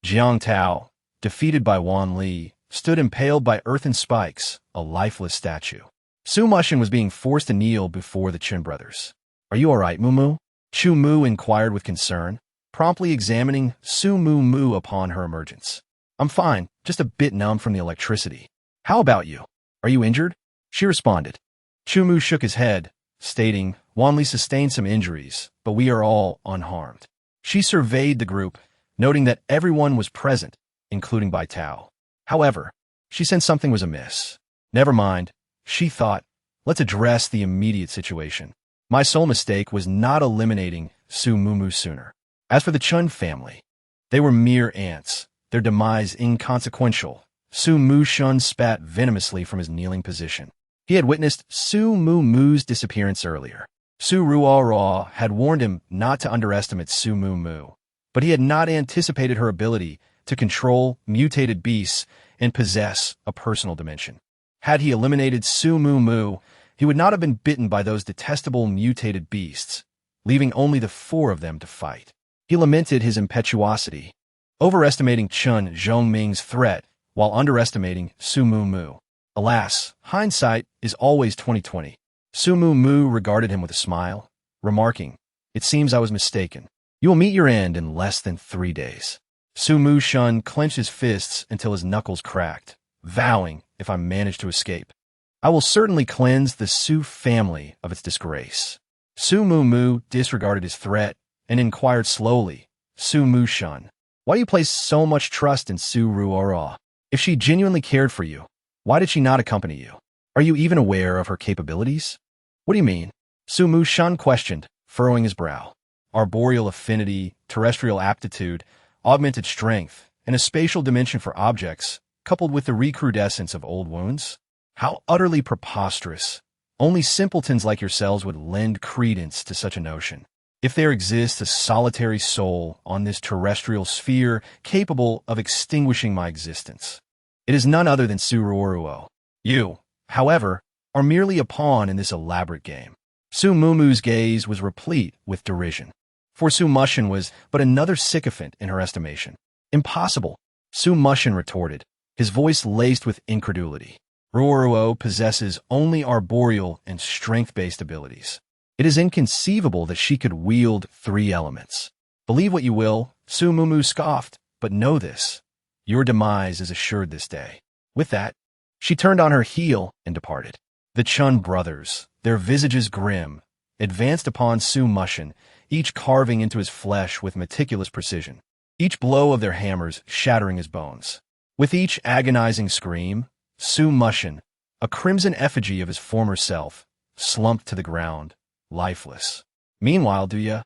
Jiang Tao, defeated by Wan Li, stood impaled by earthen spikes, a lifeless statue. Su Mushin was being forced to kneel before the Qin brothers. "Are you all right, Mumu?" Chu Mu inquired with concern, promptly examining Su Mu upon her emergence. "I'm fine, just a bit numb from the electricity. How about you? Are you injured?" She responded. Chu Mu shook his head, stating, "Wan Li sustained some injuries, but we are all unharmed." She surveyed the group, noting that everyone was present, including Bai Tao. However, she sensed something was amiss. Never mind, she thought, let's address the immediate situation. My sole mistake was not eliminating Su Mumu sooner. As for the Chun family, they were mere ants, their demise inconsequential. Su Mu Shun spat venomously from his kneeling position. He had witnessed Su Mumu's disappearance earlier. Su Ruo had warned him not to underestimate Su Mumu, but he had not anticipated her ability to control mutated beasts and possess a personal dimension. Had he eliminated Su Mumu, he would not have been bitten by those detestable mutated beasts, leaving only the four of them to fight. He lamented his impetuosity, overestimating Chun Zhongming's threat while underestimating Su Mumu. Alas, hindsight is always 20/20. Su Mumu regarded him with a smile, remarking, "It seems I was mistaken. You will meet your end in less than 3 days." Su Mu Shun clenched his fists until his knuckles cracked, vowing, "If I manage to escape, I will certainly cleanse the Su family of its disgrace." Su Mumu disregarded his threat and inquired slowly, "Su Mu Shun, why do you place so much trust in Su Ruo? If she genuinely cared for you, why did she not accompany you? Are you even aware of her capabilities?" "What do you mean?" Su Mu Shun questioned, furrowing his brow. "Arboreal affinity, terrestrial aptitude, augmented strength, and a spatial dimension for objects, coupled with the recrudescence of old wounds? How utterly preposterous. Only simpletons like yourselves would lend credence to such a notion. If there exists a solitary soul on this terrestrial sphere capable of extinguishing my existence, it is none other than Su Ruo. You, however, are merely a pawn in this elaborate game." Su Mumu's gaze was replete with derision, for Su Mushin was but another sycophant in her estimation. "Impossible," Su Mushin retorted, his voice laced with incredulity. "Ruo possesses only arboreal and strength-based abilities. It is inconceivable that she could wield 3 elements. Believe what you will," Su Mumu scoffed, "but know this. Your demise is assured this day." With that, she turned on her heel and departed. The Chun brothers, their visages grim, advanced upon Su Mushin, each carving into his flesh with meticulous precision, each blow of their hammers shattering his bones. With each agonizing scream, Su Mushin, a crimson effigy of his former self, slumped to the ground, lifeless. Meanwhile, Duya,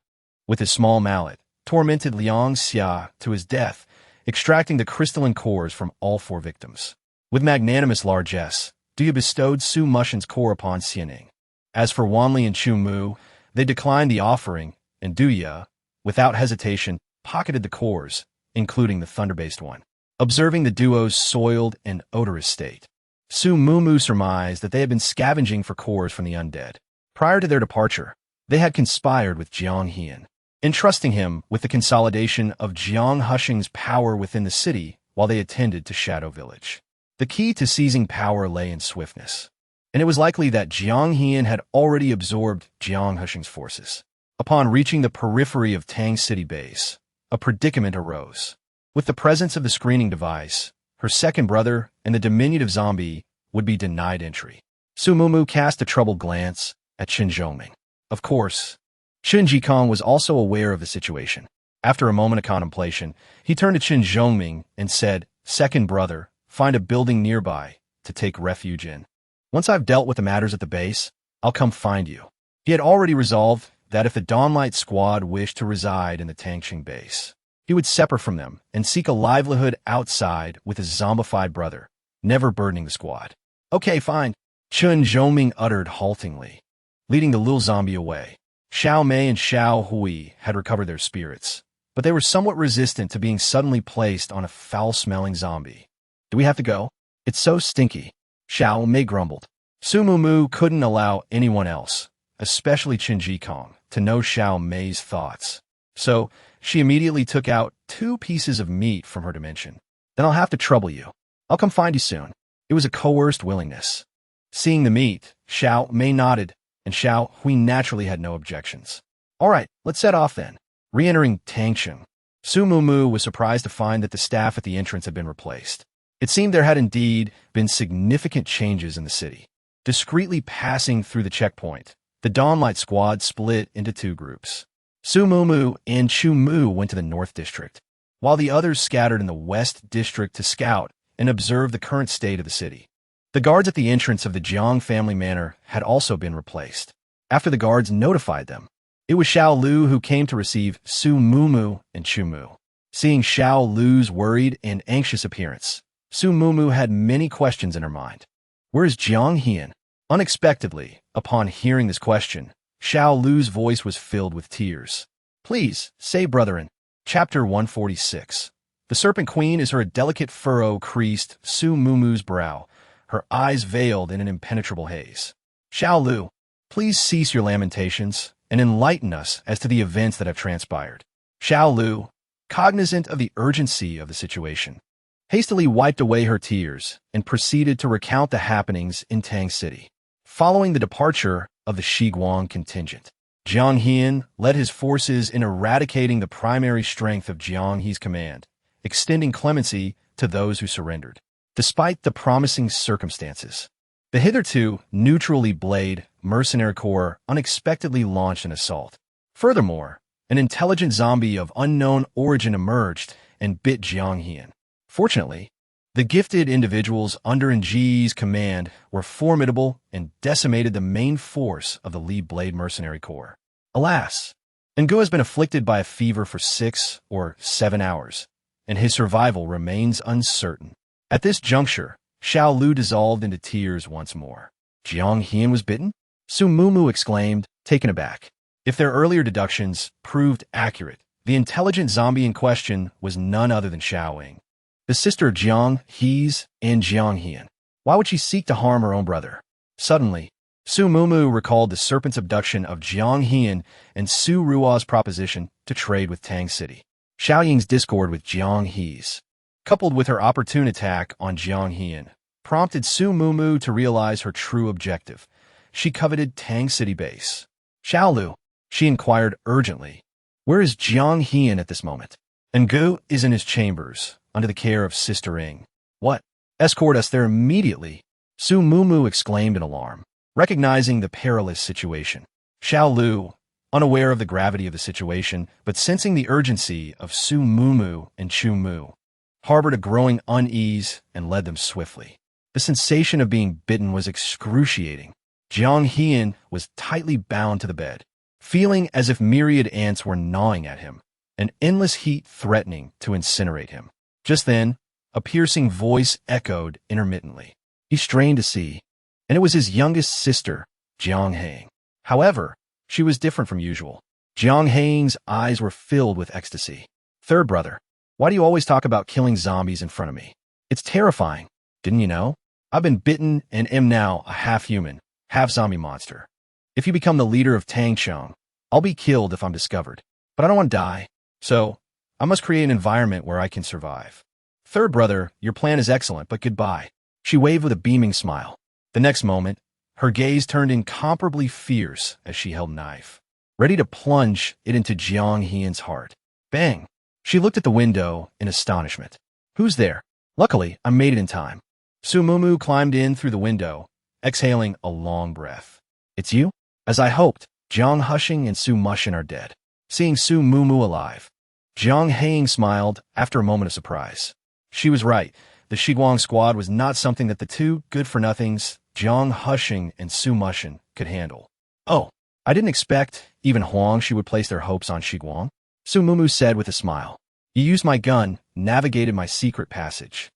with his small mallet, tormented Liang Xia to his death, extracting the crystalline cores from all 4 victims. With magnanimous largesse, Duya bestowed Su Mushin's core upon Xianing. As for Wanli and Chu Mu, they declined the offering, and Duya, without hesitation, pocketed the cores, including the thunder-based one. Observing the duo's soiled and odorous state, Su Mumu surmised that they had been scavenging for cores from the undead. Prior to their departure, they had conspired with Jiang Hian, entrusting him with the consolidation of Jiang Hushing's power within the city while they attended to Shadow Village. The key to seizing power lay in swiftness, and it was likely that Jiang Hian had already absorbed Jiang Hushing's forces. Upon reaching the periphery of Tang City base, a predicament arose. With the presence of the screening device, her second brother and the diminutive zombie would be denied entry. Su Mumu cast a troubled glance at Qin Zhongming. Of course, Qin Jikong was also aware of the situation. After a moment of contemplation, he turned to Qin Zhongming and said, "Second brother, find a building nearby to take refuge in. Once I've dealt with the matters at the base, I'll come find you." He had already resolved that if the Dawnlight Squad wished to reside in the Tangqing base, he would separate from them and seek a livelihood outside with his zombified brother, never burdening the squad. Okay, fine, Chun Zhoming uttered haltingly, leading the little zombie away. Xiao Mei and Xiao Hui had recovered their spirits, but they were somewhat resistant to being suddenly placed on a foul-smelling zombie. Do we have to go? It's so stinky, Xiao Mei grumbled. Su Mumu couldn't allow anyone else, especially Qin Jikong, to know Xiao Mei's thoughts. So, she immediately took out 2 pieces of meat from her dimension. Then I'll have to trouble you. I'll come find you soon. It was a coerced willingness. Seeing the meat, Xiao Mei nodded, and Xiao Hui naturally had no objections. All right, let's set off then. Re-entering Tangcheng, Su Mumu was surprised to find that the staff at the entrance had been replaced. It seemed there had indeed been significant changes in the city. Discreetly passing through the checkpoint, the Dawnlight Squad split into 2 groups. Su Mumu and Chu Mu went to the North District, while the others scattered in the West District to scout and observe the current state of the city. The guards at the entrance of the Jiang family manor had also been replaced. After the guards notified them, it was Xiao Lu who came to receive Su Mumu and Chu Mu. Seeing Xiao Lu's worried and anxious appearance, Su Mumu had many questions in her mind. Where is Jiang Hian? Unexpectedly, upon hearing this question, Xiao Lu's voice was filled with tears. Please, say brethren. Chapter 146. The Serpent Queen is her a delicate furrow creased Su Mumu's brow, her eyes veiled in an impenetrable haze. Xiao Lu, please cease your lamentations and enlighten us as to the events that have transpired. Xiao Lu, cognizant of the urgency of the situation, hastily wiped away her tears and proceeded to recount the happenings in Tang City. Following the departure of the Shiguang contingent, Jiang Hian led his forces in eradicating the primary strength of Jiang He's command, extending clemency to those who surrendered. Despite the promising circumstances, the hitherto neutrally Blade mercenary corps unexpectedly launched an assault. Furthermore, an intelligent zombie of unknown origin emerged and bit Jiang Hian. Fortunately, the gifted individuals under Nji's command were formidable and decimated the main force of the Li Blade mercenary corps. Alas, Ngu has been afflicted by a fever for 6 or 7 hours, and his survival remains uncertain. At this juncture, Xiao Lu dissolved into tears once more. Jiang Hian was bitten? Su Mumu exclaimed, taken aback. If their earlier deductions proved accurate, the intelligent zombie in question was none other than Xiao Ying, the sister of Jiang He's and Jiang Hian. Why would she seek to harm her own brother? Suddenly, Su Mumu recalled the serpent's abduction of Jiang Hian and Su Ruo's proposition to trade with Tang City. Xiao Ying's discord with Jiang He's, coupled with her opportune attack on Jiang Hian, prompted Su Mumu to realize her true objective. She coveted Tang City base. Xiao Lu, she inquired urgently, where is Jiang Hian at this moment? Ngu is in his chambers, under the care of Sister Ying. What? Escort us there immediately, Su Mumu exclaimed in alarm, recognizing the perilous situation. Xiao Lu, unaware of the gravity of the situation, but sensing the urgency of Su Mumu and Chu Mu, harbored a growing unease and led them swiftly. The sensation of being bitten was excruciating. Jiang Hian was tightly bound to the bed, feeling as if myriad ants were gnawing at him, an endless heat threatening to incinerate him. Just then, a piercing voice echoed intermittently. He strained to see, and it was his youngest sister, Jiang Heng. However, she was different from usual. Jiang Heng's eyes were filled with ecstasy. Third brother, why do you always talk about killing zombies in front of me? It's terrifying. Didn't you know? I've been bitten and am now a half-human, half-zombie monster. If you become the leader of Tangcheng, I'll be killed if I'm discovered. But I don't want to die, so I must create an environment where I can survive. Third brother, your plan is excellent, but goodbye. She waved with a beaming smile. The next moment, her gaze turned incomparably fierce as she held a knife, ready to plunge it into Jiang Hian's heart. Bang! She looked at the window in astonishment. Who's there? Luckily, I made it in time. Su Mumu climbed in through the window, exhaling a long breath. It's you? As I hoped, Jiang Hushing and Su Mushin are dead. Seeing Su Mumu alive, Jiang Heng smiled after a moment of surprise. She was right. The Shiguang squad was not something that the two good-for-nothings, Jiang Hushing and Su Mushin, could handle. Oh, I didn't expect even Huang she would place their hopes on Shiguang, Su Mumu said with a smile. You used my gun, navigated my secret passage.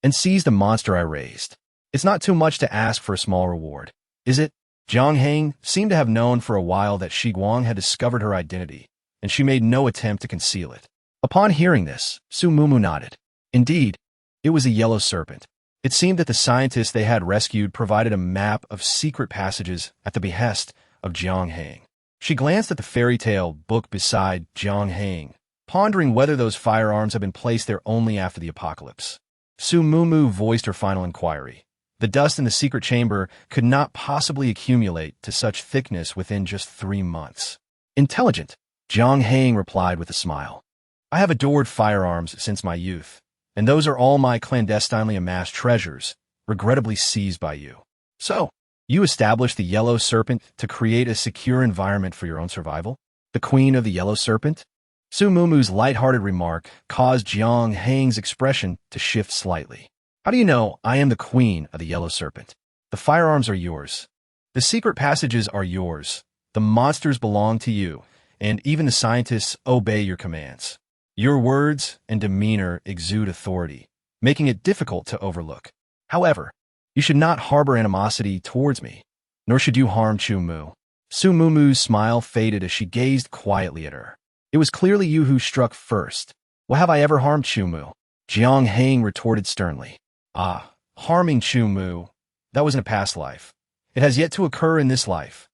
and seize the monster I raised. It's not too much to ask for a small reward, is it? Jiang Heng seemed to have known for a while that Shi Guang had discovered her identity, and she made no attempt to conceal it. Upon hearing this, Su Mumu nodded. Indeed, it was a yellow serpent. It seemed that the scientists they had rescued provided a map of secret passages at the behest of Jiang Heng. She glanced at the fairy tale book beside Jiang Heng, pondering whether those firearms had been placed there only after the apocalypse. Su Mumu voiced her final inquiry. The dust in the secret chamber could not possibly accumulate to such thickness within just 3 months. Intelligent, Jiang Heng replied with a smile. I have adored firearms since my youth, and those are all my clandestinely amassed treasures, regrettably seized by you. So, you established the Yellow Serpent to create a secure environment for your own survival? The Queen of the Yellow Serpent? Su Mumu's light-hearted remark caused Jiang Heng's expression to shift slightly. How do you know I am the Queen of the Yellow Serpent? The firearms are yours. The secret passages are yours. The monsters belong to you, and even the scientists obey your commands. Your words and demeanor exude authority, making it difficult to overlook. However, you should not harbor animosity towards me, nor should you harm Chu Mu. Su Mumu's smile faded as she gazed quietly at her. It was clearly you who struck first. Well, have I ever harmed Chu Mu? Jiang Heng retorted sternly. Ah, harming Chu Mu, that was in a past life. It has yet to occur in this life.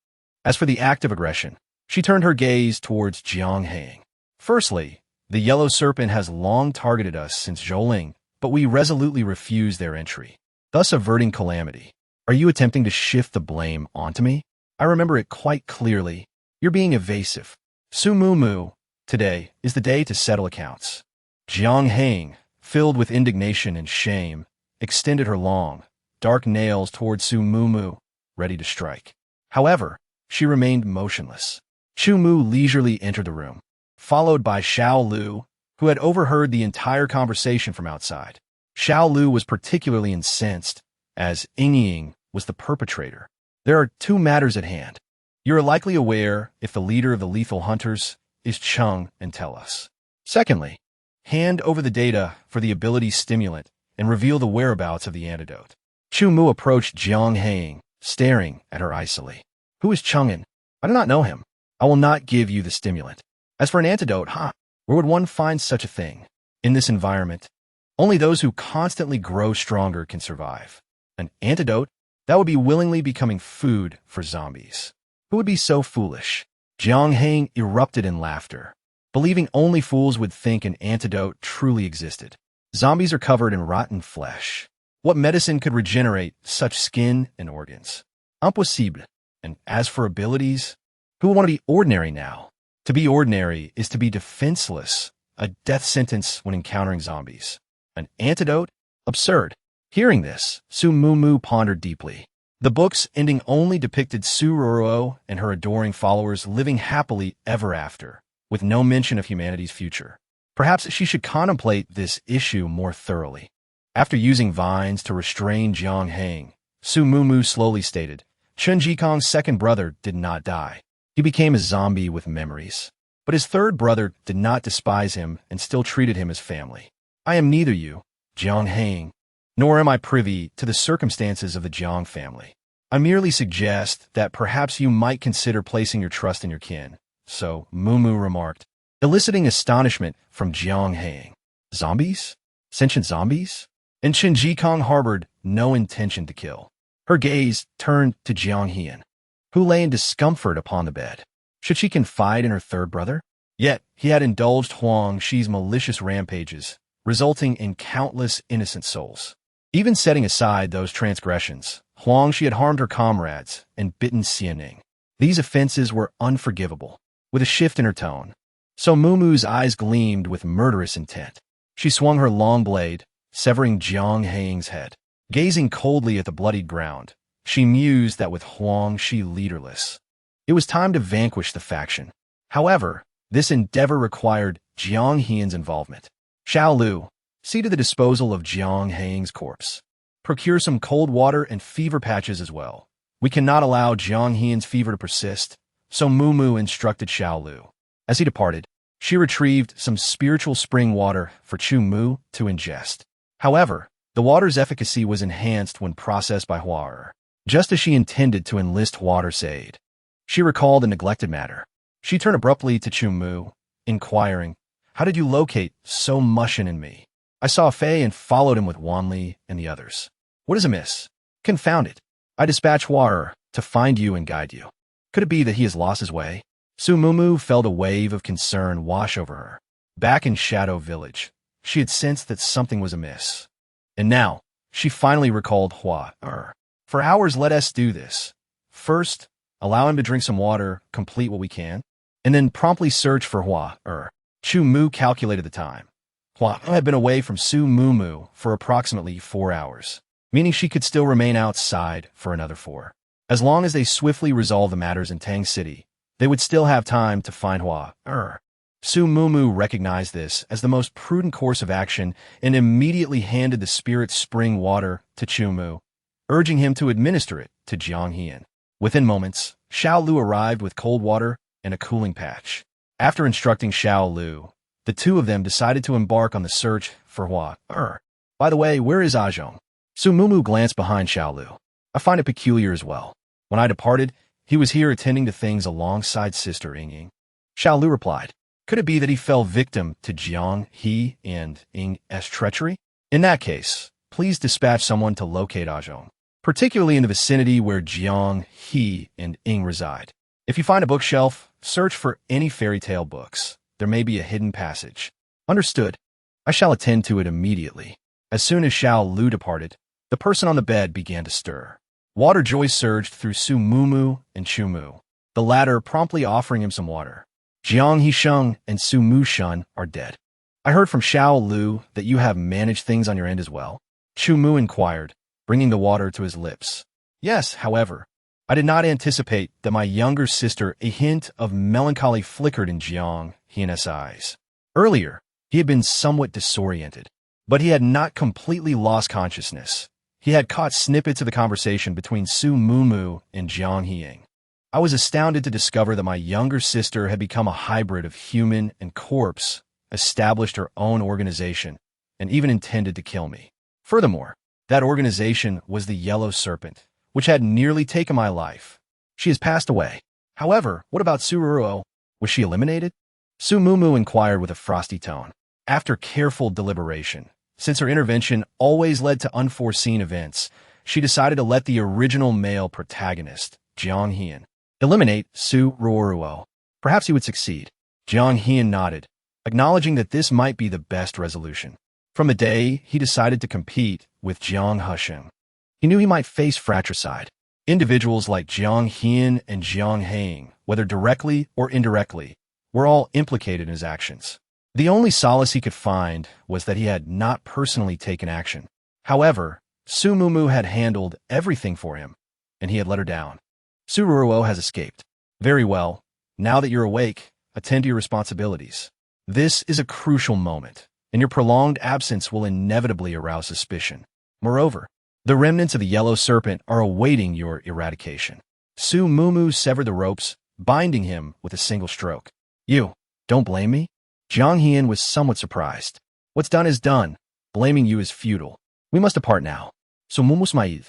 As for the act of aggression, she turned her gaze towards Jiang Heng. Firstly, the Yellow Serpent has long targeted us since Zhouling, but we resolutely refuse their entry, thus averting calamity. Are you attempting to shift the blame onto me? I remember it quite clearly. You're being evasive. Su Mumu, today is the day to settle accounts. Jiang Heng, filled with indignation and shame, extended her long, dark nails towards Su Mumu, ready to strike. However, she remained motionless. Chu Mu leisurely entered the room, followed by Xiao Lu, who had overheard the entire conversation from outside. Xiao Lu was particularly incensed, as Ying Ying was the perpetrator. There are 2 matters at hand. You are likely aware if the leader of the lethal hunters is Cheng and tell us. Secondly, hand over the data for the ability stimulant and reveal the whereabouts of the antidote. Chu Mu approached Jiang Heng, staring at her icily. Who is Cheng'en? I do not know him. I will not give you the stimulant. As for an antidote, where would one find such a thing? In this environment, only those who constantly grow stronger can survive. An antidote? That would be willingly becoming food for zombies. Who would be so foolish? Jiang Heng erupted in laughter, believing only fools would think an antidote truly existed. Zombies are covered in rotten flesh. What medicine could regenerate such skin and organs? Impossible. And as for abilities, who would want to be ordinary now? To be ordinary is to be defenseless, a death sentence when encountering zombies. An antidote? Absurd. Hearing this, Su Mumu pondered deeply. The book's ending only depicted Su Ruruo and her adoring followers living happily ever after, with no mention of humanity's future. Perhaps she should contemplate this issue more thoroughly. After using vines to restrain Jiang Heng, Su Mumu slowly stated, Chen Jikong's second brother did not die. He became a zombie with memories. But his third brother did not despise him and still treated him as family. I am neither you, Jiang Heng, nor am I privy to the circumstances of the Jiang family. I merely suggest that perhaps you might consider placing your trust in your kin. So, Mumu remarked, eliciting astonishment from Jiang Heng. Zombies? Sentient zombies? And Chen Jikong harbored no intention to kill. Her gaze turned to Jiang Hian, who lay in discomfort upon the bed. Should she confide in her third brother? Yet, he had indulged Huang Shi's malicious rampages, resulting in countless innocent souls. Even setting aside those transgressions, Huang Shi had harmed her comrades and bitten Xianing. These offenses were unforgivable. With a shift in her tone, So Mumu's eyes gleamed with murderous intent. She swung her long blade, severing Jiang Heng's head. Gazing coldly at the bloodied ground, she mused that with Huang Shi leaderless, it was time to vanquish the faction. However, this endeavor required Jiang Hian's involvement. Xiao Lu, see to the disposal of Jiang Heng's corpse. Procure some cold water and fever patches as well. We cannot allow Jiang Hian's fever to persist, so Mumu instructed Xiao Lu. As he departed, she retrieved some spiritual spring water for Chu Mu to ingest. However, The water's efficacy was enhanced when processed by Hua, just as she intended to enlist water's aid. She recalled a neglected matter. She turned abruptly to Chu Mu, inquiring, "How did you locate so mushin in me? I saw Fei and followed him with Wanli and the others. What is amiss? Confound it. I dispatched Hua to find you and guide you. Could it be that he has lost his way?" Su Mumu felt a wave of concern wash over her. Back in Shadow Village, she had sensed that something was amiss. And now, she finally recalled Hua. "For hours, let us do this. First, allow him to drink some water, complete what we can, and then promptly search for Hua. Chu Mu calculated the time. Hua had been away from Su Mumu for approximately 4 hours, meaning she could still remain outside for another 4. As long as they swiftly resolved the matters in Tang City, they would still have time to find Hua. Su Mumu recognized this as the most prudent course of action and immediately handed the spirit spring water to Chu Mu, urging him to administer it to Jiang Hian. Within moments, Xiao Lu arrived with cold water and a cooling patch. After instructing Xiao Lu, the two of them decided to embark on the search for Hua. By the way, where is Zhong? Su Mumu glanced behind Xiao Lu. I find it peculiar as well. When I departed, he was here attending to things alongside Sister Ying. Xiao Lu replied, "Could it be that he fell victim to Jiang He and Ying's treachery? In that case, please dispatch someone to locate Zhong, particularly in the vicinity where Jiang He and Ying reside. If you find a bookshelf, search for any fairy tale books. There may be a hidden passage." "Understood. I shall attend to it immediately." As soon as Xiao Lu departed, the person on the bed began to stir. Water joy surged through Su Mumu and Chu Mu, the latter promptly offering him some water. "Jiang Hisheng and Su Mu Shun are dead. I heard from Xiao Lu that you have managed things on your end as well?" Chu Mu inquired, bringing the water to his lips. "Yes, however, I did not anticipate that my younger sister." A hint of melancholy flickered in Jiang Hian's eyes. Earlier, he had been somewhat disoriented, but he had not completely lost consciousness. He had caught snippets of the conversation between Su Mumu and Jiang Hiang. "I was astounded to discover that my younger sister had become a hybrid of human and corpse, established her own organization, and even intended to kill me. Furthermore, that organization was the Yellow Serpent, which had nearly taken my life. She has passed away. However, what about Su Ruo? Was she eliminated?" Su Mumu inquired with a frosty tone. After careful deliberation, since her intervention always led to unforeseen events, she decided to let the original male protagonist, Jiang Hian, eliminate Su Ruo. Perhaps he would succeed. Jiang Hian nodded, acknowledging that this might be the best resolution. From the day he decided to compete with Jiang Husheng, he knew he might face fratricide. Individuals like Jiang Hian and Jiang Hang, whether directly or indirectly, were all implicated in his actions. The only solace he could find was that he had not personally taken action. However, Su Mumu had handled everything for him, and he had let her down. "Su Ruo has escaped. Very well. Now that you're awake, attend to your responsibilities. This is a crucial moment, and your prolonged absence will inevitably arouse suspicion. Moreover, the remnants of the Yellow Serpent are awaiting your eradication." Su Mumu severed the ropes, binding him with a single stroke. "You don't blame me?" Jiang Hian was somewhat surprised. "What's done is done. Blaming you is futile. We must depart now." So Mumusmaid,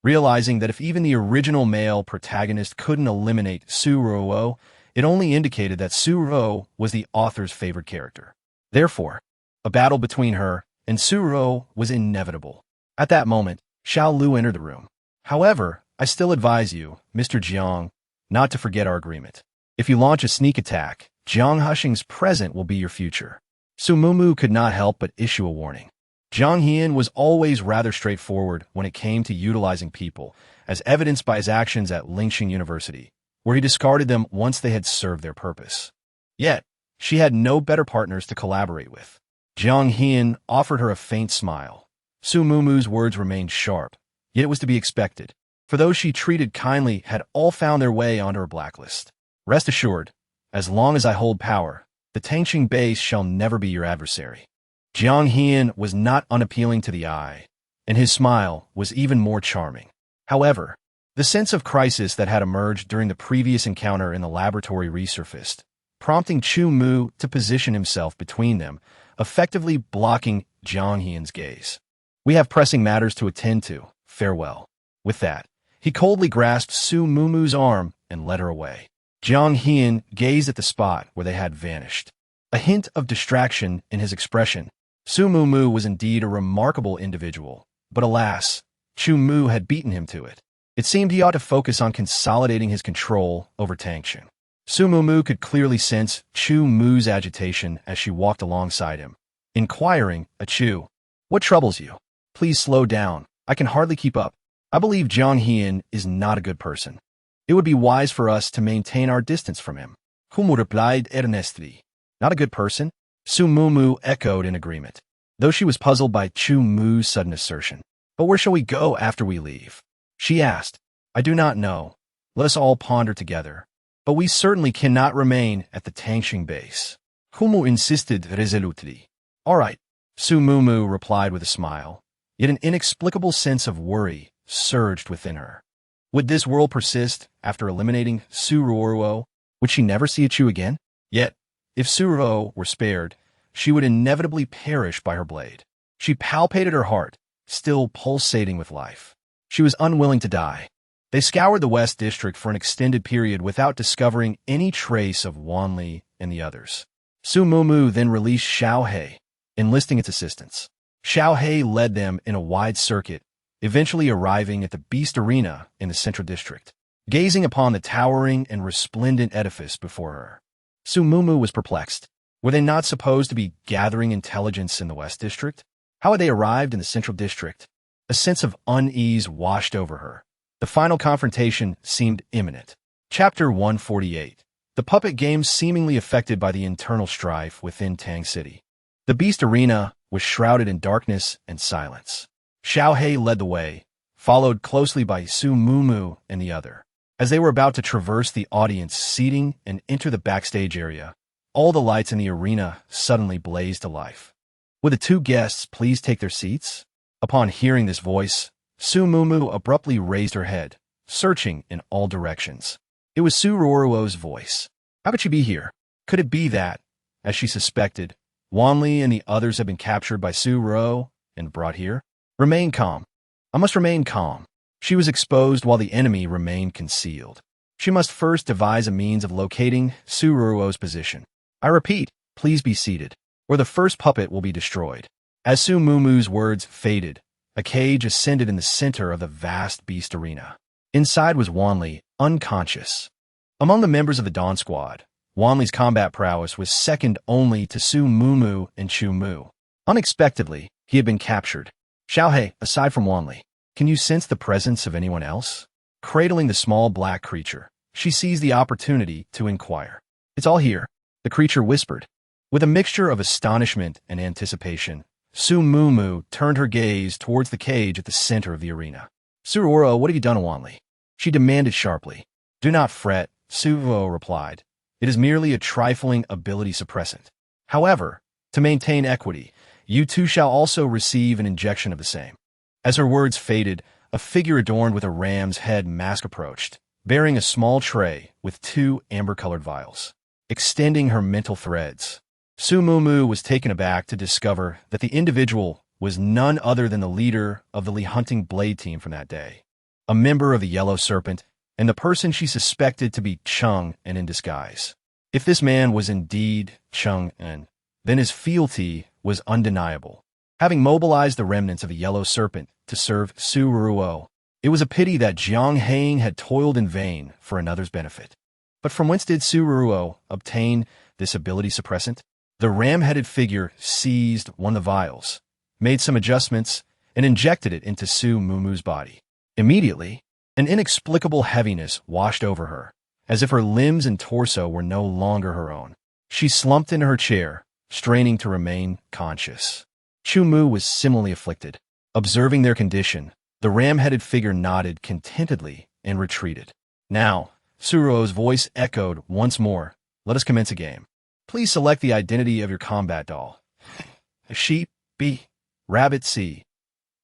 realizing that if even the original male protagonist couldn't eliminate Su Ruo, it only indicated that Su Ruo was the author's favorite character. Therefore, a battle between her and Su Ruo was inevitable. At that moment, Xiao Lu entered the room. "However, I still advise you, Mr. Jiang, not to forget our agreement. If you launch a sneak attack, Jiang Husheng's present will be your future." Su Mumu could not help but issue a warning. Jiang Hian was always rather straightforward when it came to utilizing people, as evidenced by his actions at Lingxing University, where he discarded them once they had served their purpose. Yet, she had no better partners to collaborate with. Jiang Hian offered her a faint smile. Su Mumu's words remained sharp, yet it was to be expected, for those she treated kindly had all found their way onto her blacklist. "Rest assured, as long as I hold power, the Tangxing base shall never be your adversary." Jiang Hian was not unappealing to the eye, and his smile was even more charming. However, the sense of crisis that had emerged during the previous encounter in the laboratory resurfaced, prompting Chu Mu to position himself between them, effectively blocking Jiang Hian's gaze. We have pressing matters to attend to. Farewell. With that, he coldly grasped Su Mumu's arm and led her away. Jiang Hian gazed at the spot where they had vanished. A hint of distraction in his expression. Su Mumu was indeed a remarkable individual, but alas, Chu Mu had beaten him to it. It seemed he ought to focus on consolidating his control over Tangxing. Su Mumu could clearly sense Chu Mu's agitation as she walked alongside him, inquiring, Chu, what troubles you? Please slow down. I can hardly keep up. I believe Jiang Hian is not a good person. It would be wise for us to maintain our distance from him. Kumu replied earnestly. Not a good person? Su Mumu echoed in agreement, though she was puzzled by Chu Mu's sudden assertion. But where shall we go after we leave? She asked. I do not know. Let us all ponder together. But we certainly cannot remain at the Tangxing base. Kumu insisted resolutely. All right, Su Mumu replied with a smile, yet an inexplicable sense of worry surged within her. Would this world persist after eliminating Su Ruoruo? Would she never see Chu again? Yet, if Su Ruo were spared, she would inevitably perish by her blade. She palpated her heart, still pulsating with life. She was unwilling to die. They scoured the West District for an extended period without discovering any trace of Wanli and the others. Su Mumu then released Xiao He, enlisting its assistance. Xiao He led them in a wide circuit, eventually arriving at the Beast Arena in the Central District. Gazing upon the towering and resplendent edifice before her, Su Mumu was perplexed. Were they not supposed to be gathering intelligence in the West District? How had they arrived in the Central District? A sense of unease washed over her. The final confrontation seemed imminent. Chapter 148. The puppet game seemingly affected by the internal strife within Tang City. The Beast Arena was shrouded in darkness and silence. Xiao He led the way, followed closely by Su Mumu and the other. As they were about to traverse the audience seating and enter the backstage area, all the lights in the arena suddenly blazed to life. Would the two guests please take their seats? Upon hearing this voice, Su Mumu abruptly raised her head, searching in all directions. It was Su Ruoruo's voice. How could she be here? Could it be that, as she suspected, Wanli and the others had been captured by Su Ruo and brought here? Remain calm. I must remain calm. She was exposed while the enemy remained concealed. She must first devise a means of locating Su Ruo's position. I repeat, please be seated, or the first puppet will be destroyed. As Su Mumu's words faded, a cage ascended in the center of the vast Beast Arena. Inside was Wanli, unconscious. Among the members of the Dawn Squad, Wanli's combat prowess was second only to Su Mumu and Chu Mu. Unexpectedly, he had been captured. Xiao He, aside from Wanli, can you sense the presence of anyone else? Cradling the small black creature, she seized the opportunity to inquire. It's all here, the creature whispered. With a mixture of astonishment and anticipation, Su Mumu turned her gaze towards the cage at the center of the arena. Su Ruo, what have you done to Wanli? She demanded sharply. Do not fret, Su Ruo replied. It is merely a trifling ability suppressant. However, to maintain equity, you two shall also receive an injection of the same. As her words faded, a figure adorned with a ram's head mask approached, bearing a small tray with 2 amber-colored vials. Extending her mental threads, Su Mumu was taken aback to discover that the individual was none other than the leader of the Li Hunting Blade team from that day, a member of the Yellow Serpent, and the person she suspected to be Cheng En in disguise. If this man was indeed Cheng En, then his fealty was undeniable. Having mobilized the remnants of the Yellow Serpent to serve Su Ruo, it was a pity that Jiang Hang had toiled in vain for another's benefit. But from whence did Su Ruo obtain this ability suppressant? The ram-headed figure seized one of the vials, made some adjustments, and injected it into Su Mumu's body. Immediately, an inexplicable heaviness washed over her, as if her limbs and torso were no longer her own. She slumped into her chair, straining to remain conscious. Chu Mu was similarly afflicted. Observing their condition, the ram-headed figure nodded contentedly and retreated. Now, Su Ruo's voice echoed once more. Let us commence a game. Please select the identity of your combat doll. Sheep, B. Rabbit, C.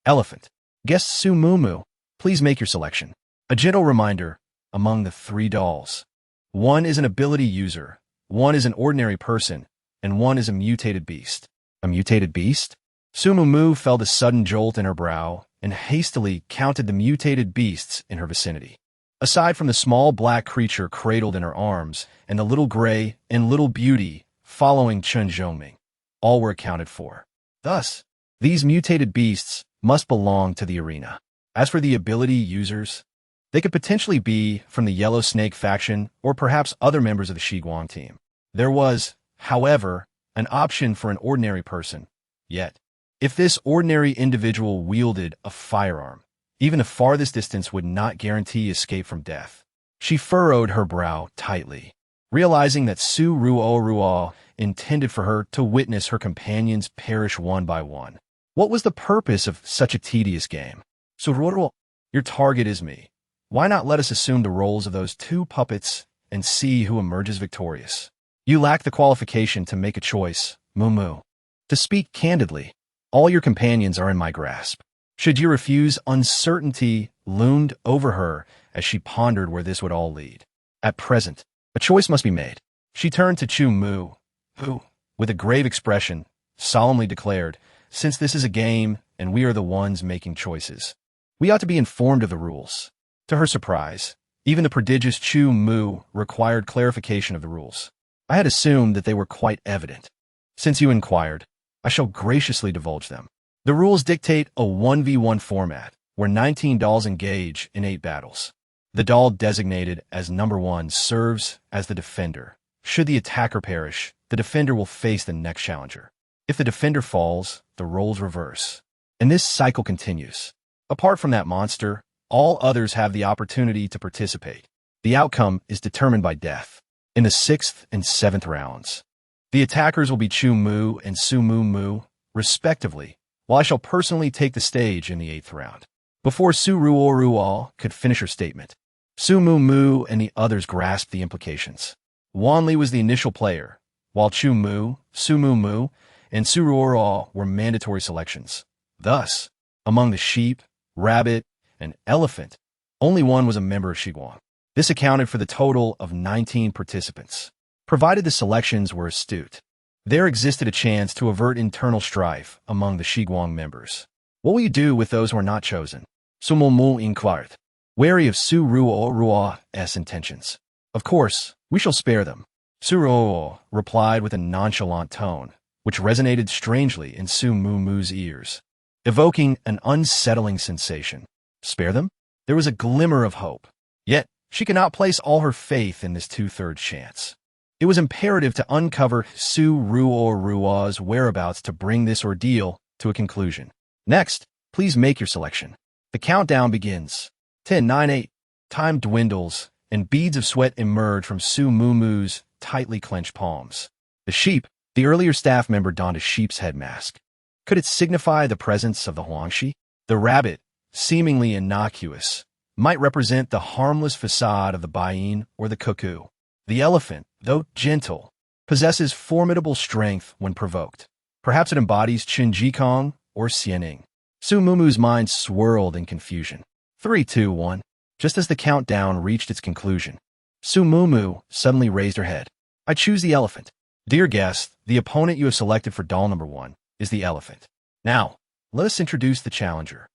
Elephant. Guest Su Mumu, please make your selection. A gentle reminder, among the 3 dolls, one is an ability user, one is an ordinary person, and one is a mutated beast. A mutated beast? Su Mumu felt a sudden jolt in her brow and hastily counted the mutated beasts in her vicinity. Aside from the small black creature cradled in her arms and the little gray and little beauty following Chen Zhongming, all were accounted for. Thus, these mutated beasts must belong to the arena. As for the ability users, they could potentially be from the Yellow Snake faction or perhaps other members of the Shiguang team. There was, however, an option for an ordinary person. Yet, if this ordinary individual wielded a firearm, even the farthest distance would not guarantee escape from death. She furrowed her brow tightly, realizing that Su Ruo intended for her to witness her companions perish one by one. What was the purpose of such a tedious game? Su Ruo, your target is me. Why not let us assume the roles of those two puppets and see who emerges victorious? You lack the qualification to make a choice, Mumu. To speak candidly, all your companions are in my grasp. Should you refuse, uncertainty loomed over her as she pondered where this would all lead. At present, a choice must be made. She turned to Chu Mu, who, with a grave expression, solemnly declared, since this is a game and we are the ones making choices, we ought to be informed of the rules. To her surprise, even the prodigious Chu Mu required clarification of the rules. I had assumed that they were quite evident. Since you inquired, I shall graciously divulge them. The rules dictate a 1v1 format, where 19 dolls engage in 8 battles. The doll designated as number 1 serves as the defender. Should the attacker perish, the defender will face the next challenger. If the defender falls, the roles reverse. And this cycle continues. Apart from that monster, all others have the opportunity to participate. The outcome is determined by death. In the 6th and 7th rounds, the attackers will be Chu Mu and Su Mumu, respectively, while I shall personally take the stage in the 8th round. Before Su Ruo could finish her statement, Su Mumu and the others grasped the implications. Wanli was the initial player, while Chu Mu, Su Mumu, and Su Ruo were mandatory selections. Thus, among the sheep, rabbit, and elephant, only one was a member of Shiguang. This accounted for the total of 19 participants. Provided the selections were astute, there existed a chance to avert internal strife among the Shiguang members. What will you do with those who are not chosen? Su Mumu inquired, wary of Su Ruo's intentions. Of course, we shall spare them. Su Ruo replied with a nonchalant tone, which resonated strangely in Su Mumu's ears, evoking an unsettling sensation. Spare them? There was a glimmer of hope. Yet, she could not place all her faith in this 2/3 chance. It was imperative to uncover Su Ruo's whereabouts to bring this ordeal to a conclusion. Next, please make your selection. The countdown begins. 10, 9, 8. Time dwindles, and beads of sweat emerge from Su Mumu's tightly clenched palms. The sheep, the earlier staff member, donned a sheep's head mask. Could it signify the presence of the Huangshi? The rabbit, seemingly innocuous, might represent the harmless facade of the Baiyin or the cuckoo. The elephant, though gentle, possesses formidable strength when provoked. Perhaps it embodies Qin Jikong or Xianing. Su Mumu's mind swirled in confusion. 3, 2, 1. Just as the countdown reached its conclusion, Su Mumu suddenly raised her head. I choose the elephant. Dear guest, the opponent you have selected for doll number 1 is the elephant. Now, let us introduce the challenger.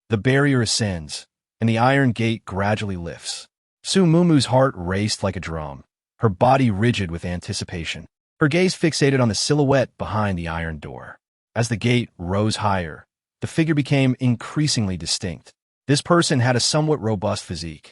The barrier ascends, and the iron gate gradually lifts. Su Mumu's heart raced like a drum, her body rigid with anticipation, her gaze fixated on the silhouette behind the iron door. As the gate rose higher, the figure became increasingly distinct. This person had a somewhat robust physique,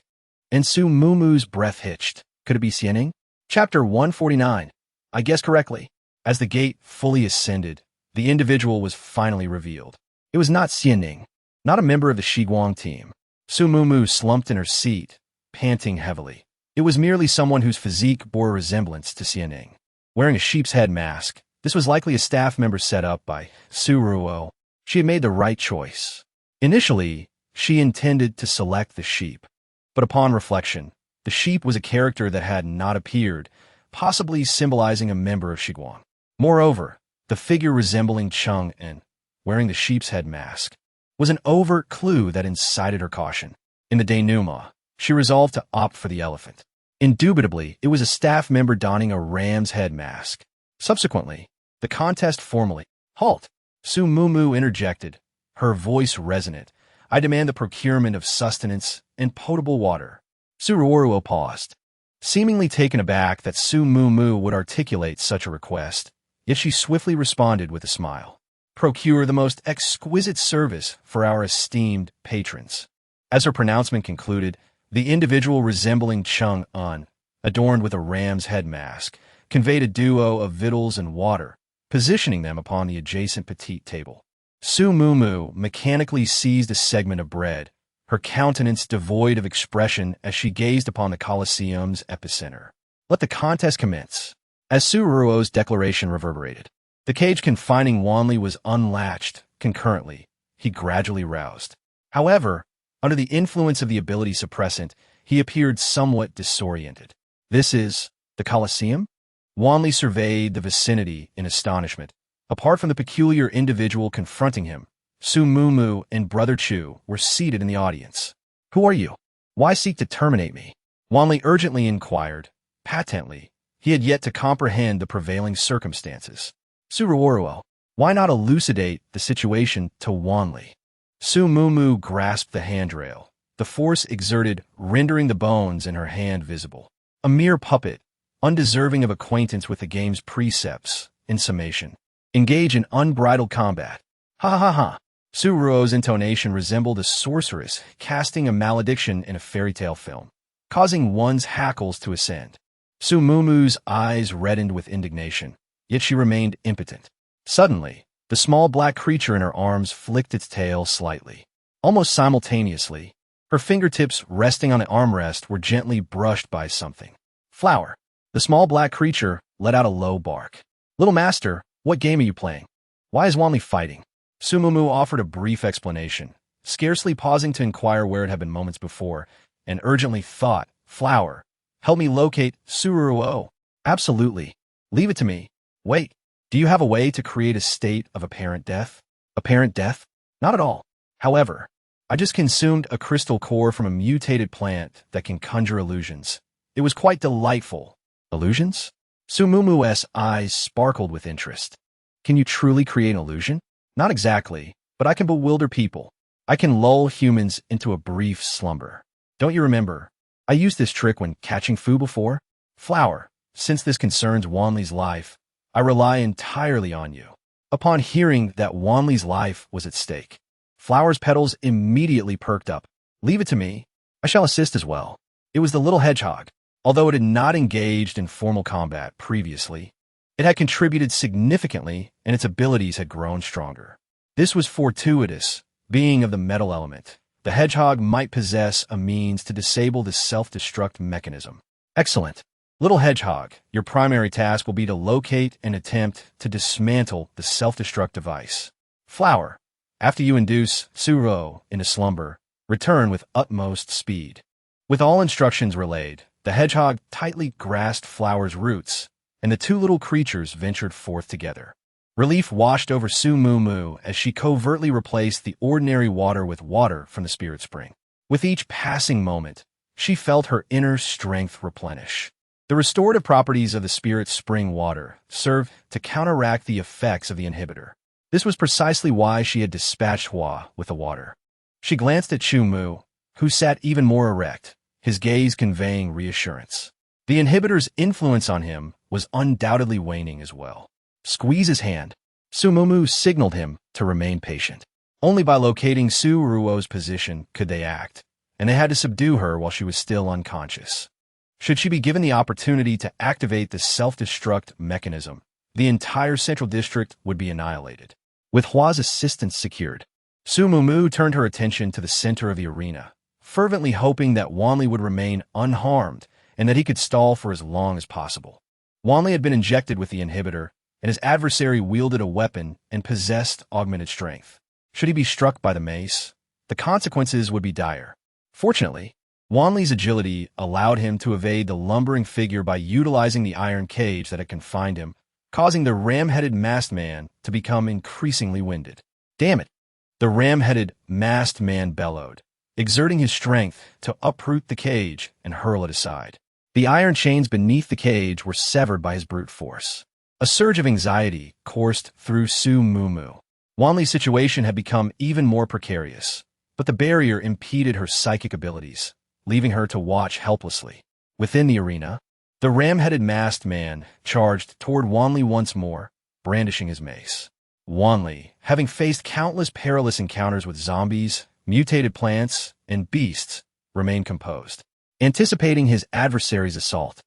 and Su Mumu's breath hitched. Could it be Xianing? Chapter 149. I guessed correctly. As the gate fully ascended, the individual was finally revealed. It was not Xianing, not a member of the Shiguang team. Su Mumu slumped in her seat, panting heavily. It was merely someone whose physique bore a resemblance to Xianing. Wearing a sheep's head mask, this was likely a staff member set up by Su Ruo. She had made the right choice. Initially, she intended to select the sheep, but upon reflection, the sheep was a character that had not appeared, possibly symbolizing a member of Shiguang. Moreover, the figure resembling Cheng En, wearing the sheep's head mask, was an overt clue that incited her caution. In the denouement, she resolved to opt for the elephant. Indubitably, it was a staff member donning a ram's head mask. Subsequently, the contest formally halt. Su Mumu interjected, her voice resonant. I demand the procurement of sustenance and potable water. Su Ruoruo paused, seemingly taken aback that Su Mumu would articulate such a request, yet she swiftly responded with a smile. Procure the most exquisite service for our esteemed patrons. As her pronouncement concluded, the individual resembling Chung Un, adorned with a ram's head mask, conveyed a duo of victuals and water, positioning them upon the adjacent petite table. Su Mumu mechanically seized a segment of bread, her countenance devoid of expression as she gazed upon the Colosseum's epicenter. Let the contest commence. As Su Ruo's declaration reverberated, the cage confining Wanli was unlatched. Concurrently, he gradually roused. However, under the influence of the ability suppressant, he appeared somewhat disoriented. This is the Colosseum? Wanli surveyed the vicinity in astonishment. Apart from the peculiar individual confronting him, Su Mumu and Brother Chu were seated in the audience. Who are you? Why seek to terminate me? Wanli urgently inquired. Patently, he had yet to comprehend the prevailing circumstances. Su Ruoruo, why not elucidate the situation to Wanli? Su Mumu grasped the handrail, the force exerted rendering the bones in her hand visible. A mere puppet, undeserving of acquaintance with the game's precepts. In summation, engage in unbridled combat. Ha ha ha. Su Ruo's intonation resembled a sorceress casting a malediction in a fairy tale film, causing one's hackles to ascend. Su Mumu's eyes reddened with indignation, yet she remained impotent. Suddenly, the small black creature in her arms flicked its tail slightly. Almost simultaneously, her fingertips resting on an armrest were gently brushed by something. Flower. The small black creature let out a low bark. Little master, what game are you playing? Why is Wanli fighting? Su Mumu offered a brief explanation, scarcely pausing to inquire where it had been moments before, and urgently thought, Flower, help me locate Su Ruoruo. Absolutely. Leave it to me. Wait, do you have a way to create a state of apparent death? Apparent death? Not at all. However, I just consumed a crystal core from a mutated plant that can conjure illusions. It was quite delightful. Illusions? Su Mumu's eyes sparkled with interest. Can you truly create an illusion? Not exactly, but I can bewilder people. I can lull humans into a brief slumber. Don't you remember? I used this trick when catching Fu before. Flower, since this concerns Wanli's life, I rely entirely on you. Upon hearing that Wanli's life was at stake, Flower's petals immediately perked up. Leave it to me. I shall assist as well. It was the little hedgehog. Although it had not engaged in formal combat previously, it had contributed significantly and its abilities had grown stronger. This was fortuitous. Being of the metal element, the hedgehog might possess a means to disable the self-destruct mechanism. Excellent. Little hedgehog, your primary task will be to locate and attempt to dismantle the self-destruct device. Flower, after you induce Su Ruo into slumber, return with utmost speed. With all instructions relayed, the hedgehog tightly grasped Flower's roots, and the two little creatures ventured forth together. Relief washed over Su Mumu as she covertly replaced the ordinary water with water from the spirit spring. With each passing moment, she felt her inner strength replenish. The restorative properties of the spirit spring water served to counteract the effects of the inhibitor. This was precisely why she had dispatched Hua with the water. She glanced at Chu Mu, who sat even more erect, his gaze conveying reassurance. The inhibitor's influence on him was undoubtedly waning as well. Squeeze his hand. Su Mumu signaled him to remain patient. Only by locating Su Ruo's position could they act, and they had to subdue her while she was still unconscious. Should she be given the opportunity to activate the self-destruct mechanism, the entire central district would be annihilated. With Hua's assistance secured, Su Mumu turned her attention to the center of the arena, fervently hoping that Wanli would remain unharmed and that he could stall for as long as possible. Wanli had been injected with the inhibitor, and his adversary wielded a weapon and possessed augmented strength. Should he be struck by the mace, the consequences would be dire. Fortunately, Wanli's agility allowed him to evade the lumbering figure by utilizing the iron cage that had confined him, causing the ram-headed masked man to become increasingly winded. Damn it! The ram-headed masked man bellowed, exerting his strength to uproot the cage and hurl it aside. The iron chains beneath the cage were severed by his brute force. A surge of anxiety coursed through Su Mumu. Wanli's situation had become even more precarious, but the barrier impeded her psychic abilities, leaving her to watch helplessly. Within the arena, the ram-headed masked man charged toward Wanli once more, brandishing his mace. Wanli, having faced countless perilous encounters with zombies, mutated plants, and beasts, remained composed. Anticipating his adversary's assault,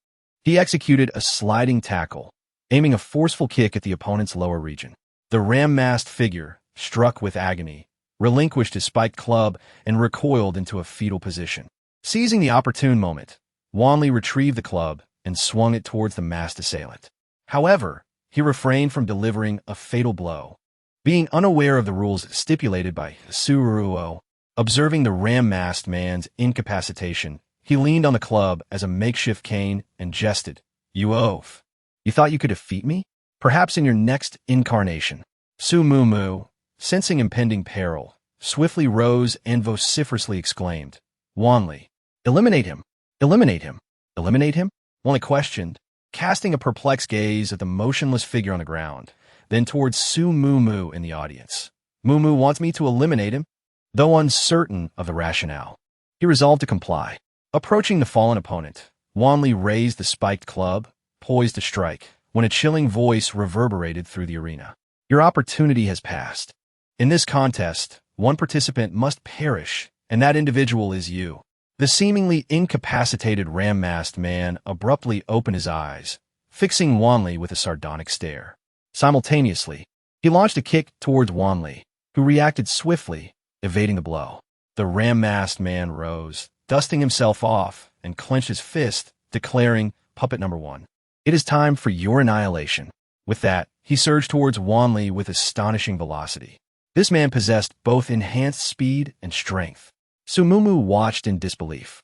he executed a sliding tackle, aiming a forceful kick at the opponent's lower region. The ram-masked figure, struck with agony, relinquished his spiked club and recoiled into a fetal position. Seizing the opportune moment, Wanli retrieved the club and swung it towards the masked assailant. However, he refrained from delivering a fatal blow. Being unaware of the rules stipulated by Suruo, observing the ram-masked man's incapacitation, he leaned on the club as a makeshift cane and jested, "You oaf. You thought you could defeat me? Perhaps in your next incarnation." Su Mumu, sensing impending peril, swiftly rose and vociferously exclaimed, "Wanli, eliminate him! Eliminate him! Eliminate him?" Wanli questioned, casting a perplexed gaze at the motionless figure on the ground, then towards Su Mumu in the audience. "Mumu wants me to eliminate him?" Though uncertain of the rationale, he resolved to comply. Approaching the fallen opponent, Wanli raised the spiked club, poised to strike, when a chilling voice reverberated through the arena. "Your opportunity has passed. In this contest, one participant must perish, and that individual is you." The seemingly incapacitated ram-masked man abruptly opened his eyes, fixing Wanli with a sardonic stare. Simultaneously, he launched a kick towards Wanli, who reacted swiftly, evading the blow. The ram-masked man rose, dusting himself off, and clenched his fist, declaring, "Puppet number one, it is time for your annihilation." With that, he surged towards Wanli with astonishing velocity. This man possessed both enhanced speed and strength. Su Mumu watched in disbelief,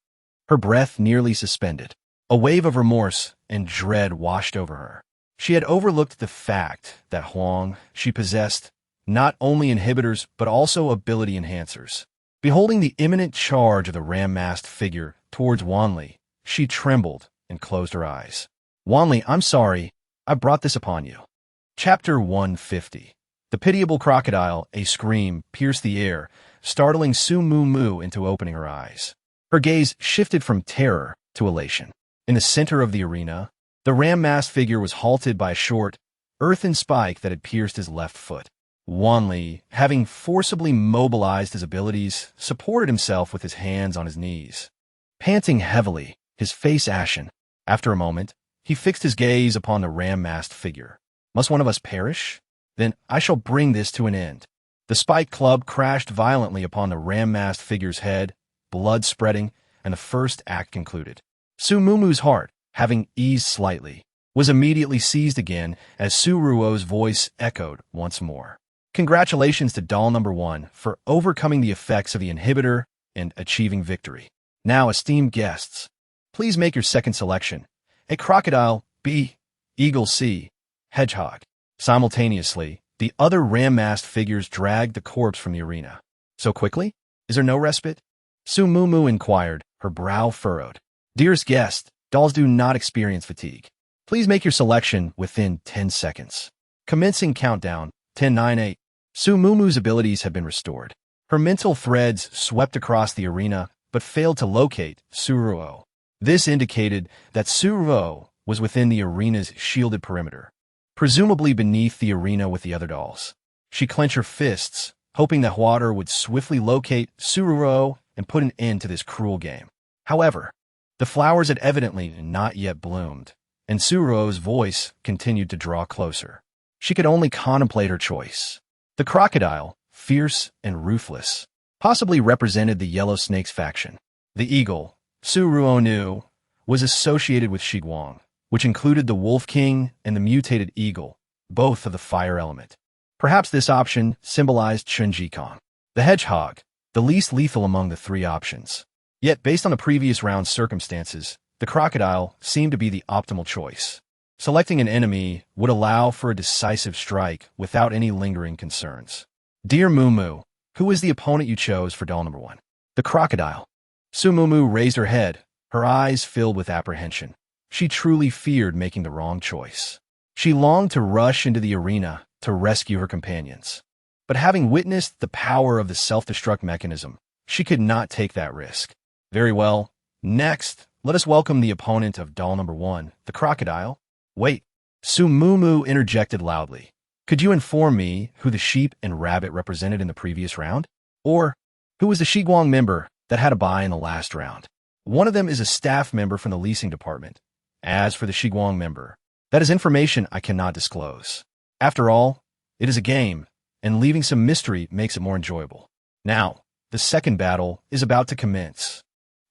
her breath nearly suspended. A wave of remorse and dread washed over her. She had overlooked the fact that Huang she possessed not only inhibitors but also ability enhancers. Beholding the imminent charge of the ram-masked figure towards Wanli, she trembled and closed her eyes. "Wanli, I'm sorry. I brought this upon you." Chapter 150. The pitiable crocodile, a scream, pierced the air, startling Su Mumu into opening her eyes. Her gaze shifted from terror to elation. In the center of the arena, the ram-masked figure was halted by a short, earthen spike that had pierced his left foot. Wanli, having forcibly mobilized his abilities, supported himself with his hands on his knees. Panting heavily, his face ashen, after a moment, he fixed his gaze upon the ram-masked figure. "Must one of us perish? Then I shall bring this to an end." The spiked club crashed violently upon the ram-masked figure's head, blood spreading, and the first act concluded. Su Mumu's heart, having eased slightly, was immediately seized again as Suruo's voice echoed once more. "Congratulations to doll number one for overcoming the effects of the inhibitor and achieving victory. Now, esteemed guests, please make your second selection. A crocodile, B, eagle, C, hedgehog." Simultaneously, the other ram-masked figures dragged the corpse from the arena. "So quickly? Is there no respite?" Su Mumu inquired, her brow furrowed. "Dearest guest, dolls do not experience fatigue. Please make your selection within 10 seconds. Commencing countdown, 10, 9, 8. Su Mumu's abilities had been restored. Her mental threads swept across the arena, but failed to locate Suruo. This indicated that Suruo was within the arena's shielded perimeter, presumably beneath the arena with the other dolls. She clenched her fists, hoping that Huader would swiftly locate Suruo and put an end to this cruel game. However, the flowers had evidently not yet bloomed, and Suruo's voice continued to draw closer. She could only contemplate her choice. The crocodile, fierce and ruthless, possibly represented the Yellow Snake's faction. The eagle, Suruo knew, was associated with Shiguang, which included the Wolf King and the mutated eagle, both of the fire element. Perhaps this option symbolized Chunji Kong. The hedgehog, the least lethal among the three options. Yet, based on the previous round's circumstances, the crocodile seemed to be the optimal choice. Selecting an enemy would allow for a decisive strike without any lingering concerns. "Dear Mumu, who is the opponent you chose for doll number one?" "The crocodile." Su Mumu raised her head, her eyes filled with apprehension. She truly feared making the wrong choice. She longed to rush into the arena to rescue her companions. But having witnessed the power of the self-destruct mechanism, she could not take that risk. Very well. Next, let us welcome the opponent of doll number 1, the crocodile. Wait. Su Mumu interjected loudly. Could you inform me who the sheep and rabbit represented in the previous round? Or who was the Shiguang member that had a bye in the last round? One of them is a staff member from the leasing department. As for the Shiguang member, that is information I cannot disclose. After all, it is a game, and leaving some mystery makes it more enjoyable. Now, the second battle is about to commence.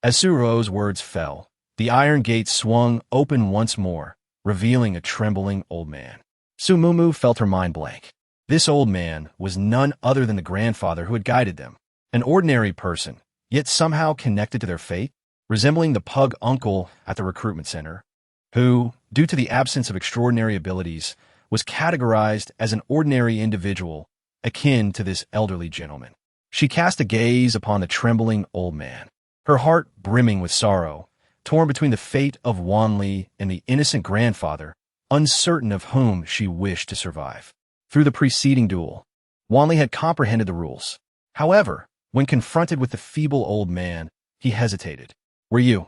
As Su Ruo's words fell, the iron gate swung open once more, revealing a trembling old man. Su Mumu felt her mind blank. This old man was none other than the grandfather who had guided them, an ordinary person, yet somehow connected to their fate, resembling the pug uncle at the recruitment center, who, due to the absence of extraordinary abilities, was categorized as an ordinary individual akin to this elderly gentleman. She cast a gaze upon the trembling old man, her heart brimming with sorrow, torn between the fate of Wanli and the innocent grandfather, uncertain of whom she wished to survive. Through the preceding duel, Wanli had comprehended the rules. However, when confronted with the feeble old man, he hesitated. Were you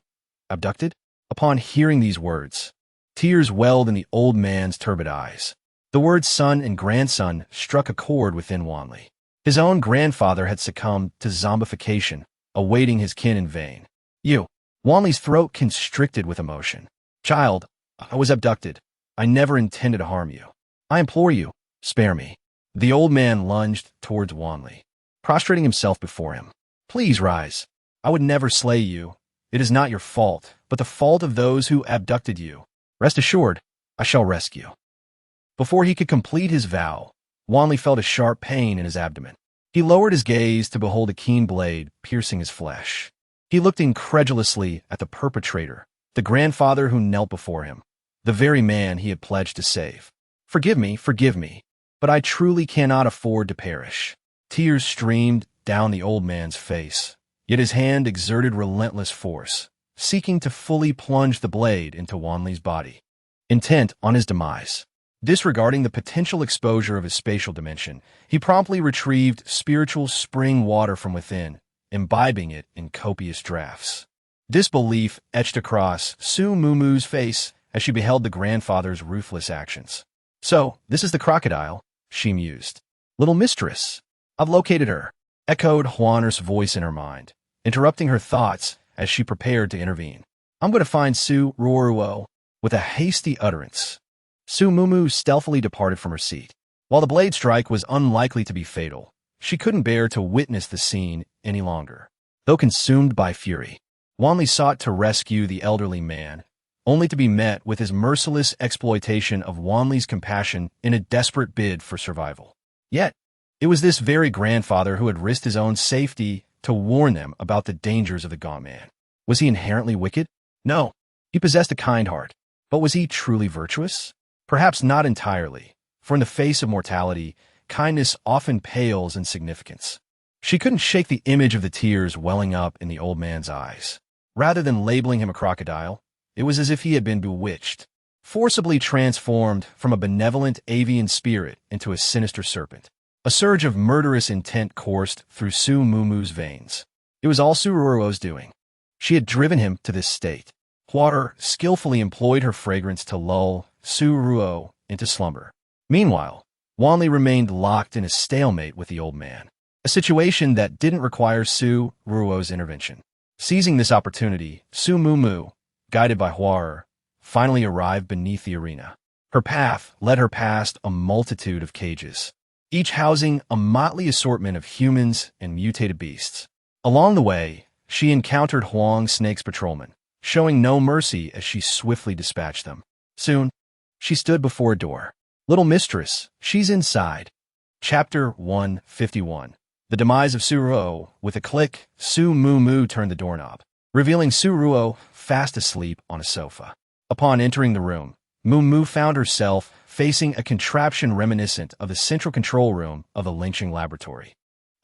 abducted? Upon hearing these words, tears welled in the old man's turbid eyes. The words son and grandson struck a chord within Wanli. His own grandfather had succumbed to zombification, awaiting his kin in vain. You. Wanli's throat constricted with emotion. Child, I was abducted. I never intended to harm you. I implore you, spare me. The old man lunged towards Wanli, prostrating himself before him. Please rise. I would never slay you. It is not your fault, but the fault of those who abducted you. Rest assured, I shall rescue. Before he could complete his vow, Wanli felt a sharp pain in his abdomen. He lowered his gaze to behold a keen blade piercing his flesh. He looked incredulously at the perpetrator, the grandfather who knelt before him, the very man he had pledged to save. Forgive me, but I truly cannot afford to perish. Tears streamed down the old man's face, yet his hand exerted relentless force, seeking to fully plunge the blade into Wanli's body, intent on his demise. Disregarding the potential exposure of his spatial dimension, he promptly retrieved spiritual spring water from within, imbibing it in copious draughts. Disbelief etched across Su Mumu's face as she beheld the grandfather's ruthless actions. So, this is the crocodile, she mused. Little mistress. I've located her, echoed Huaner's voice in her mind, interrupting her thoughts as she prepared to intervene. I'm going to find Su Ruo. With a hasty utterance, Su Mumu stealthily departed from her seat. While the blade strike was unlikely to be fatal, she couldn't bear to witness the scene any longer. Though consumed by fury, Wanli sought to rescue the elderly man, only to be met with his merciless exploitation of Wanli's compassion in a desperate bid for survival. Yet, it was this very grandfather who had risked his own safety to warn them about the dangers of the gaunt man. Was he inherently wicked? No, he possessed a kind heart. But was he truly virtuous? Perhaps not entirely, for in the face of mortality, kindness often pales in significance. She couldn't shake the image of the tears welling up in the old man's eyes. Rather than labeling him a crocodile, it was as if he had been bewitched, forcibly transformed from a benevolent avian spirit into a sinister serpent. A surge of murderous intent coursed through Su Mumu's veins. It was all Su Ruo's doing. She had driven him to this state. Huar skillfully employed her fragrance to lull Su Ruo into slumber. Meanwhile, Wanli remained locked in a stalemate with the old man, a situation that didn't require Su Ruo's intervention. Seizing this opportunity, Su Mumu, guided by Huar, finally arrived beneath the arena. Her path led her past a multitude of cages, each housing a motley assortment of humans and mutated beasts. Along the way, she encountered Huang Snake's patrolmen, showing no mercy as she swiftly dispatched them. Soon, she stood before a door. Little mistress, she's inside. Chapter 151. The Demise of Su Ruo. With a click, Su Mumu turned the doorknob, revealing Su Ruo fast asleep on a sofa. Upon entering the room, Mumu found herself facing a contraption reminiscent of the central control room of the lynching laboratory.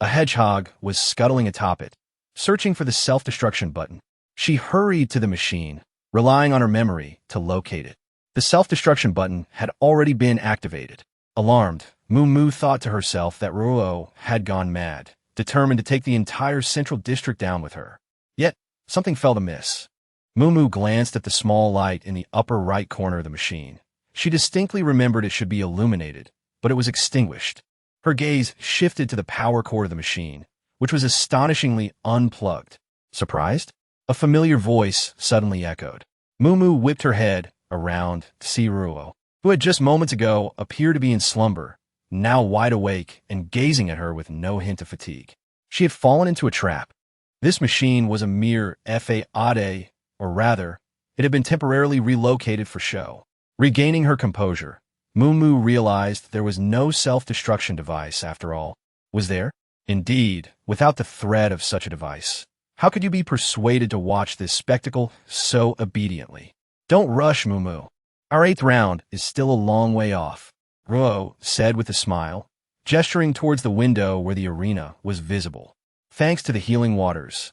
A hedgehog was scuttling atop it, searching for the self-destruction button. She hurried to the machine, relying on her memory to locate it. The self-destruction button had already been activated. Alarmed, Mumu thought to herself that Ruo had gone mad, determined to take the entire central district down with her. Yet, something felt amiss. Mumu glanced at the small light in the upper right corner of the machine. She distinctly remembered it should be illuminated, but it was extinguished. Her gaze shifted to the power cord of the machine, which was astonishingly unplugged. Surprised? A familiar voice suddenly echoed. Mumu whipped her head around to see Ruo, who had just moments ago appeared to be in slumber, now wide awake and gazing at her with no hint of fatigue. She had fallen into a trap. This machine was a mere fade, or rather, it had been temporarily relocated for show. Regaining her composure, Mumu realized there was no self-destruction device after all. Was there? Indeed, without the threat of such a device. How could you be persuaded to watch this spectacle so obediently? Don't rush, Mumu. Our 8th round is still a long way off, Ruo said with a smile, gesturing towards the window where the arena was visible. Thanks to the healing waters,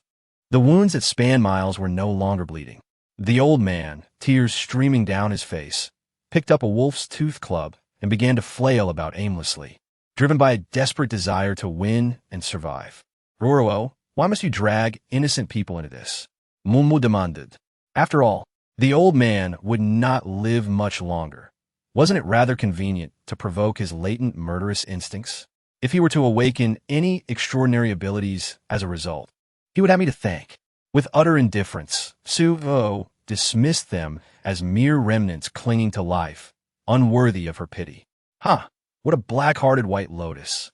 the wounds that spanned miles were no longer bleeding. The old man, tears streaming down his face, picked up a wolf's tooth club and began to flail about aimlessly, driven by a desperate desire to win and survive. Ruo, why must you drag innocent people into this? Mumu demanded. After all, the old man would not live much longer. Wasn't it rather convenient to provoke his latent murderous instincts? If he were to awaken any extraordinary abilities as a result, he would have me to thank. With utter indifference, Suvo dismissed them as mere remnants clinging to life, unworthy of her pity. What a black-hearted white lotus.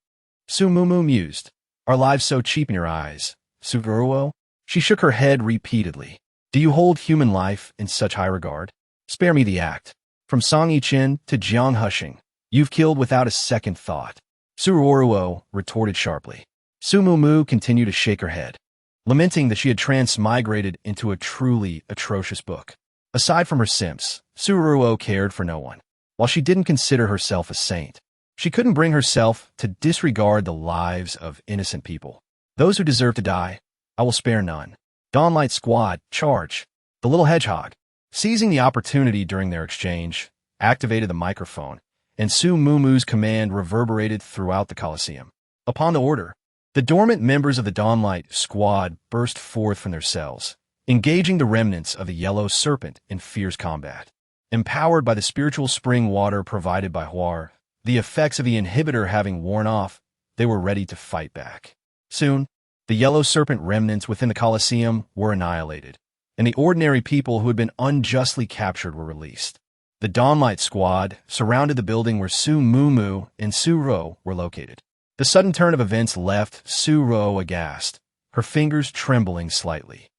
Mumu mused. Are lives so cheap in your eyes, Suvuruo? She shook her head repeatedly. Do you hold human life in such high regard? Spare me the act. From Song Yichen to Jiang Hushing, you've killed without a second thought. Suruoruo retorted sharply. Mumu continued to shake her head, lamenting that she had transmigrated into a truly atrocious book. Aside from her simps, Suruo cared for no one. While she didn't consider herself a saint, she couldn't bring herself to disregard the lives of innocent people. Those who deserve to die, I will spare none. Dawnlight Squad, charge! The little hedgehog, seizing the opportunity during their exchange, activated the microphone, and Su Mumu's command reverberated throughout the Colosseum. Upon the order, the dormant members of the Dawnlight Squad burst forth from their cells, engaging the remnants of the Yellow Serpent in fierce combat. Empowered by the spiritual spring water provided by Huar, the effects of the inhibitor having worn off, they were ready to fight back. Soon, the Yellow Serpent remnants within the Colosseum were annihilated, and the ordinary people who had been unjustly captured were released. The Dawnlight Squad surrounded the building where Su Mumu and Su Ro were located. The sudden turn of events left Su Ro aghast, her fingers trembling slightly.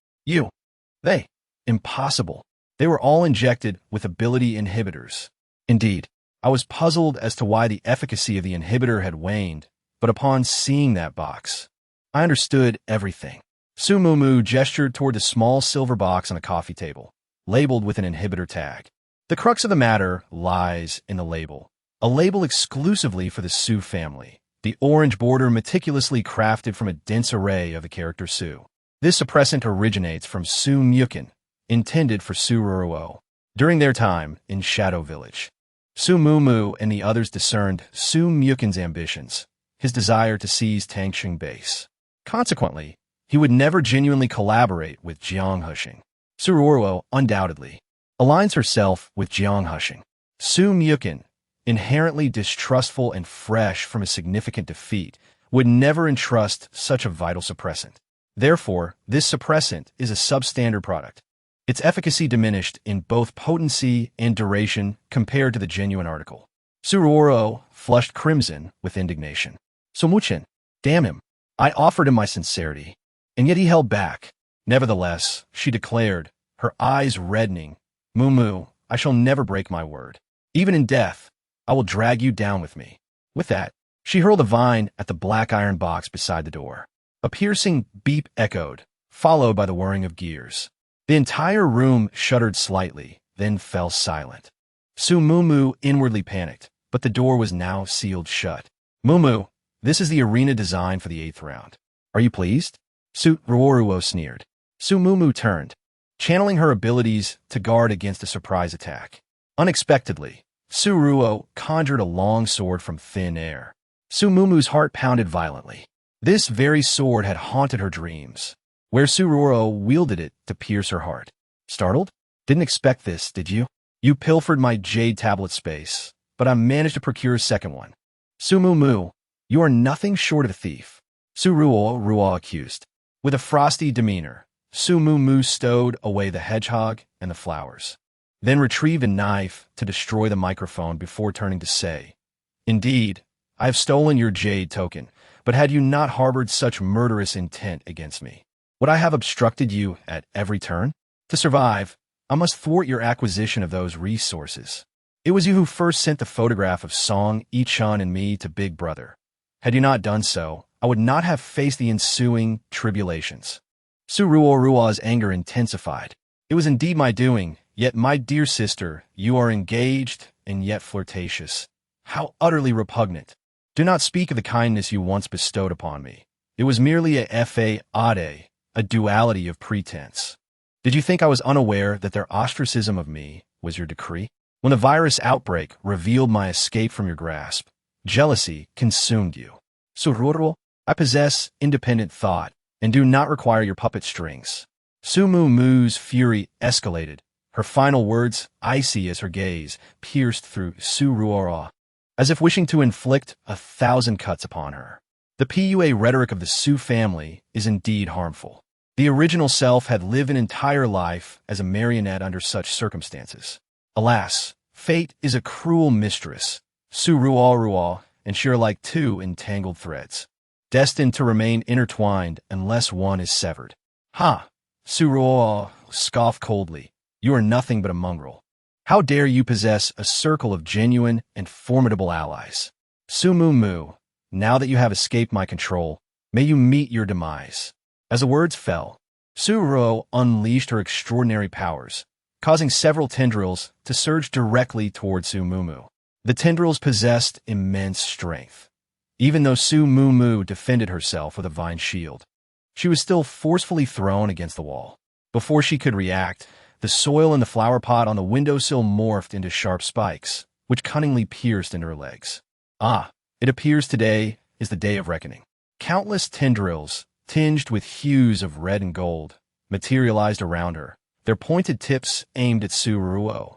They. Impossible. They were all injected with ability inhibitors. Indeed, I was puzzled as to why the efficacy of the inhibitor had waned, but upon seeing that box, I understood everything. Su Mumu gestured toward the small silver box on a coffee table, labeled with an inhibitor tag. The crux of the matter lies in the label, a label exclusively for the Su family, the orange border meticulously crafted from a dense array of the character Su. This suppressant originates from Su Mukun, intended for Su Ruruo. During their time in Shadow Village, Su Mumu and the others discerned Su Mukun's ambitions, his desire to seize Tangxing Base. Consequently, he would never genuinely collaborate with Jiang Hushing. Su Ruruo, undoubtedly, aligns herself with Jiang Hushing. Su Mukun, inherently distrustful and fresh from a significant defeat, would never entrust such a vital suppressant. Therefore, this suppressant is a substandard product. Its efficacy diminished in both potency and duration compared to the genuine article. Suruoro flushed crimson with indignation. Somuchin, damn him. I offered him my sincerity, and yet he held back. Nevertheless, she declared, her eyes reddening, Mumu, I shall never break my word. Even in death, I will drag you down with me. With that, she hurled a vine at the black iron box beside the door. A piercing beep echoed, followed by the whirring of gears. The entire room shuddered slightly, then fell silent. Su Mumu inwardly panicked, but the door was now sealed shut. Mumu, this is the arena design for the 8th round. Are you pleased? Su Ruoruo sneered. Su Mumu turned, channeling her abilities to guard against a surprise attack. Unexpectedly, Su Ruo conjured a long sword from thin air. Su Mumu's heart pounded violently. This very sword had haunted her dreams, where Su Ruo wielded it to pierce her heart. Startled? Didn't expect this, did you? You pilfered my jade tablet space, but I managed to procure a second one. Su Mumu, you are nothing short of a thief, Su Ruo accused. With a frosty demeanor, Su Mumu stowed away the hedgehog and the flowers, then retrieved a knife to destroy the microphone before turning to say, Indeed, I have stolen your jade token, but had you not harbored such murderous intent against me, would I have obstructed you at every turn? To survive, I must thwart your acquisition of those resources. It was you who first sent the photograph of Song Yichun and me to Big Brother. Had you not done so, I would not have faced the ensuing tribulations. Su Ruo's anger intensified. It was indeed my doing, yet my dear sister, you are engaged and yet flirtatious. How utterly repugnant. Do not speak of the kindness you once bestowed upon me. It was merely a fade, a duality of pretense. Did you think I was unaware that their ostracism of me was your decree? When the virus outbreak revealed my escape from your grasp, jealousy consumed you. Su Ruo, I possess independent thought and do not require your puppet strings. Su Mumu's fury escalated, her final words icy as her gaze pierced through Su Ruo, as if wishing to inflict 1,000 cuts upon her. The Pua rhetoric of the Su family is indeed harmful. The original self had lived an entire life as a marionette under such circumstances. Alas, fate is a cruel mistress. Su Ruo and she are like two entangled threads, destined to remain intertwined unless one is severed. Ha! Su Ruo scoffed coldly. You are nothing but a mongrel. How dare you possess a circle of genuine and formidable allies? Su Mumu, now that you have escaped my control, may you meet your demise. As the words fell, Su Ruo unleashed her extraordinary powers, causing several tendrils to surge directly toward Su Mumu. The tendrils possessed immense strength. Even though Su Mumu defended herself with a vine shield, she was still forcefully thrown against the wall. Before she could react, the soil in the flower pot on the windowsill morphed into sharp spikes, which cunningly pierced into her legs. Ah, it appears today is the day of reckoning. Countless tendrils, tinged with hues of red and gold, materialized around her, their pointed tips aimed at Su Ruo.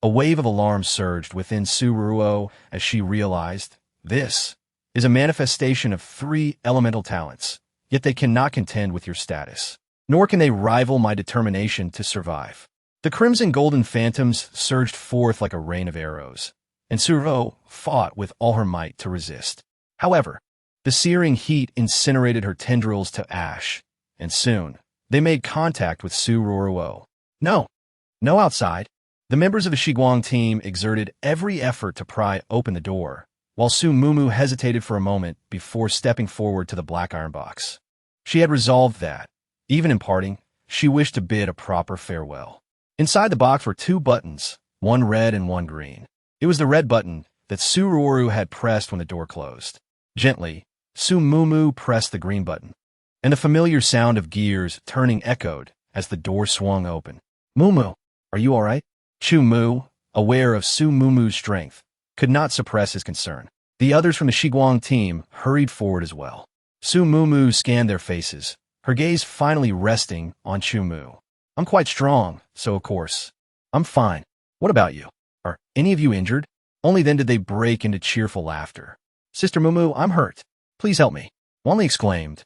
A wave of alarm surged within Su Ruo as she realized, this is a manifestation of 3 elemental talents, yet they cannot contend with your status, nor can they rival my determination to survive. The crimson golden phantoms surged forth like a rain of arrows, and Su Ruo fought with all her might to resist. However, the searing heat incinerated her tendrils to ash, and soon they made contact with Su Ruo. No outside. The members of the Shiguang team exerted every effort to pry open the door, while Su Mumu hesitated for a moment before stepping forward to the black iron box. She had resolved that, even in parting, she wished to bid a proper farewell. Inside the box were 2 buttons, one red and one green. It was the red button that Su Ruo had pressed when the door closed. Gently, Su Mumu pressed the green button, and the familiar sound of gears turning echoed as the door swung open. Mumu, are you all right? Chu Mu, aware of Su Mumu's strength, could not suppress his concern. The others from the Shiguang team hurried forward as well. Su Mumu scanned their faces, her gaze finally resting on Chu Mu. I'm quite strong, so of course, I'm fine. What about you? Are any of you injured? Only then did they break into cheerful laughter. Sister Mumu, I'm hurt. Please help me, Wanli exclaimed,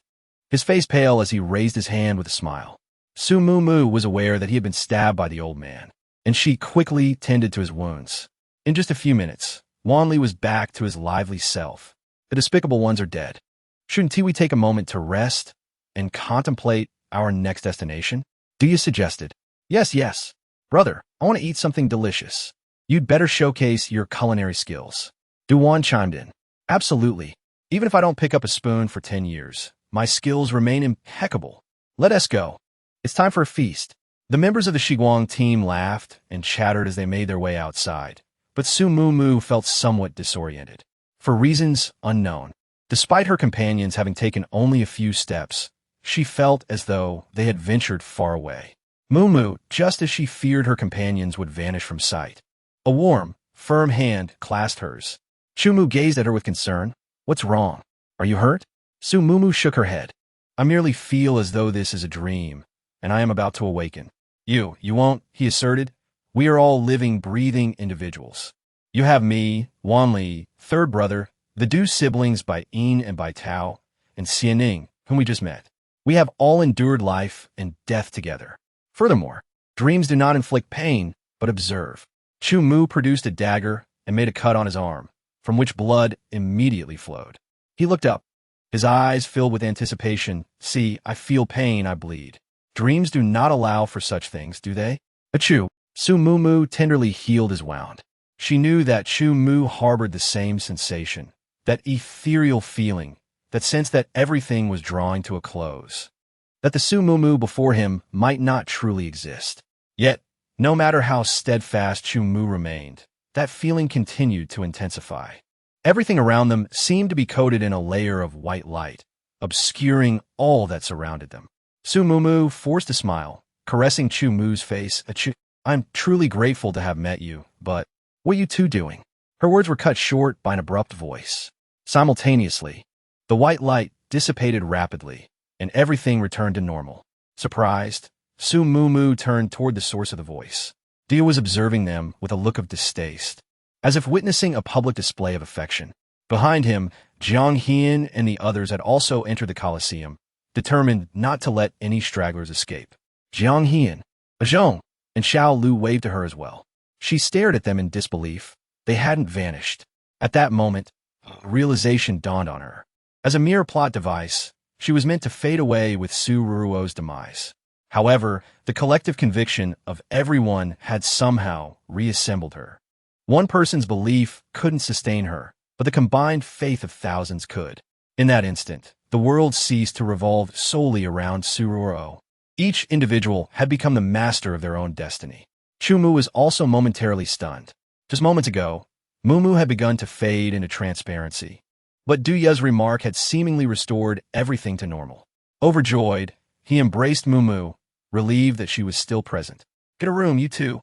his face pale as he raised his hand with a smile. Su Mumu was aware that he had been stabbed by the old man, and she quickly tended to his wounds. In just a few minutes, Wanli was back to his lively self. The despicable ones are dead. Shouldn't we take a moment to rest and contemplate our next destination? Dia suggested. Yes. Brother, I want to eat something delicious. You'd better showcase your culinary skills. Duan chimed in. Absolutely. Even if I don't pick up a spoon for 10 years, my skills remain impeccable. Let us go. It's time for a feast. The members of the Shiguang team laughed and chattered as they made their way outside, but Su Mumu felt somewhat disoriented. For reasons unknown, despite her companions having taken only a few steps, she felt as though they had ventured far away. Mumu, just as she feared her companions would vanish from sight. A warm, firm hand clasped hers. Chu gazed at her with concern. What's wrong? Are you hurt? Su Mumu shook her head. I merely feel as though this is a dream, and I am about to awaken. You won't, he asserted. We are all living, breathing individuals. You have me, Wanli, third brother, the two siblings by Yin and by Tao, and Xianing, whom we just met. We have all endured life and death together. Furthermore, dreams do not inflict pain, but observe. Chu Mu produced a dagger and made a cut on his arm, from which blood immediately flowed. He looked up, his eyes filled with anticipation. See, I feel pain, I bleed. Dreams do not allow for such things, do they? Achoo! Su Mumu tenderly healed his wound. She knew that Chu Mu harbored the same sensation, that ethereal feeling, that sense that everything was drawing to a close, that the Su Mumu before him might not truly exist. Yet, no matter how steadfast Chu Mu remained, that feeling continued to intensify. Everything around them seemed to be coated in a layer of white light, obscuring all that surrounded them. Su Mumu forced a smile, caressing Chu Mu's face. I'm truly grateful to have met you, but what are you two doing? Her words were cut short by an abrupt voice. Simultaneously, the white light dissipated rapidly, and everything returned to normal. Surprised, Su Mumu turned toward the source of the voice. Dia was observing them with a look of distaste, as if witnessing a public display of affection. Behind him, Jiang Hian and the others had also entered the Colosseum, determined not to let any stragglers escape. Jiang Hian, Zhong, and Xiao Lu waved to her as well. She stared at them in disbelief. They hadn't vanished. At that moment, realization dawned on her. As a mere plot device, she was meant to fade away with Su Ruo's demise. However, the collective conviction of everyone had somehow reassembled her. One person's belief couldn't sustain her, but the combined faith of thousands could. In that instant, the world ceased to revolve solely around Su Ruo. Each individual had become the master of their own destiny. Chu Mu was also momentarily stunned. Just moments ago, Mumu had begun to fade into transparency, but Duya's remark had seemingly restored everything to normal. Overjoyed, he embraced Mumu, relieved that she was still present. Get a room, you two.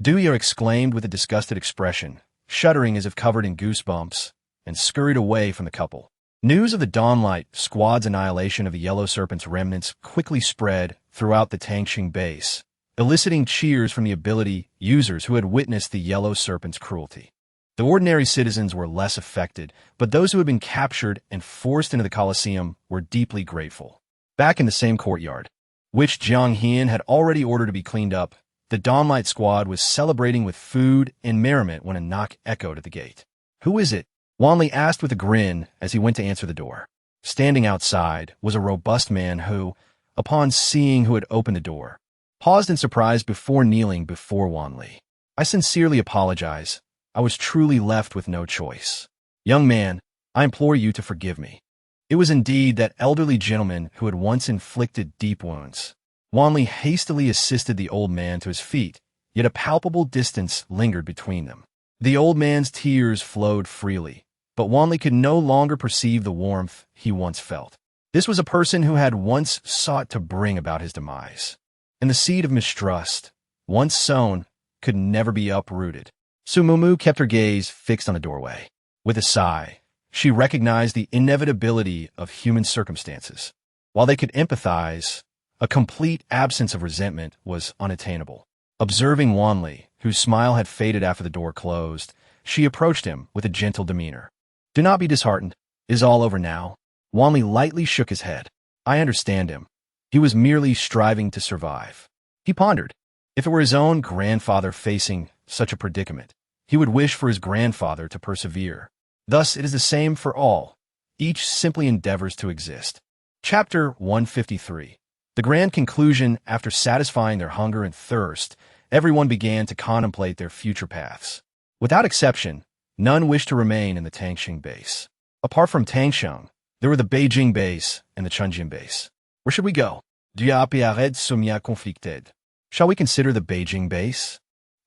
Duya exclaimed with a disgusted expression, shuddering as if covered in goosebumps, and scurried away from the couple. News of the Dawnlight Squad's annihilation of the Yellow Serpent's remnants quickly spread throughout the Tangxing base, eliciting cheers from the ability users who had witnessed the Yellow Serpent's cruelty. The ordinary citizens were less affected, but those who had been captured and forced into the Colosseum were deeply grateful. Back in the same courtyard, which Jiang Hian had already ordered to be cleaned up, the Dawnlight Squad was celebrating with food and merriment when a knock echoed at the gate. Who is it? Wanli asked with a grin as he went to answer the door. Standing outside was a robust man who, upon seeing who had opened the door, paused in surprise before kneeling before Wanli. I sincerely apologize. I was truly left with no choice. Young man, I implore you to forgive me. It was indeed that elderly gentleman who had once inflicted deep wounds. Wanli hastily assisted the old man to his feet, yet a palpable distance lingered between them. The old man's tears flowed freely, but Wanli could no longer perceive the warmth he once felt. This was a person who had once sought to bring about his demise, and the seed of mistrust, once sown, could never be uprooted. Su Mumu kept her gaze fixed on the doorway. With a sigh, she recognized the inevitability of human circumstances. While they could empathize, a complete absence of resentment was unattainable. Observing Wanli, whose smile had faded after the door closed, she approached him with a gentle demeanor. Do not be disheartened. It is all over now. Wanli lightly shook his head. I understand him. He was merely striving to survive. He pondered. If it were his own grandfather facing such a predicament, he would wish for his grandfather to persevere. Thus, it is the same for all. Each simply endeavors to exist. Chapter 153. The grand conclusion. After satisfying their hunger and thirst, everyone began to contemplate their future paths. Without exception, none wished to remain in the Tangxing base. Apart from Tangsheng, there were the Beijing base and the Chunjin base. Where should we go? Dia Piared Sumia conflicted. Shall we consider the Beijing base?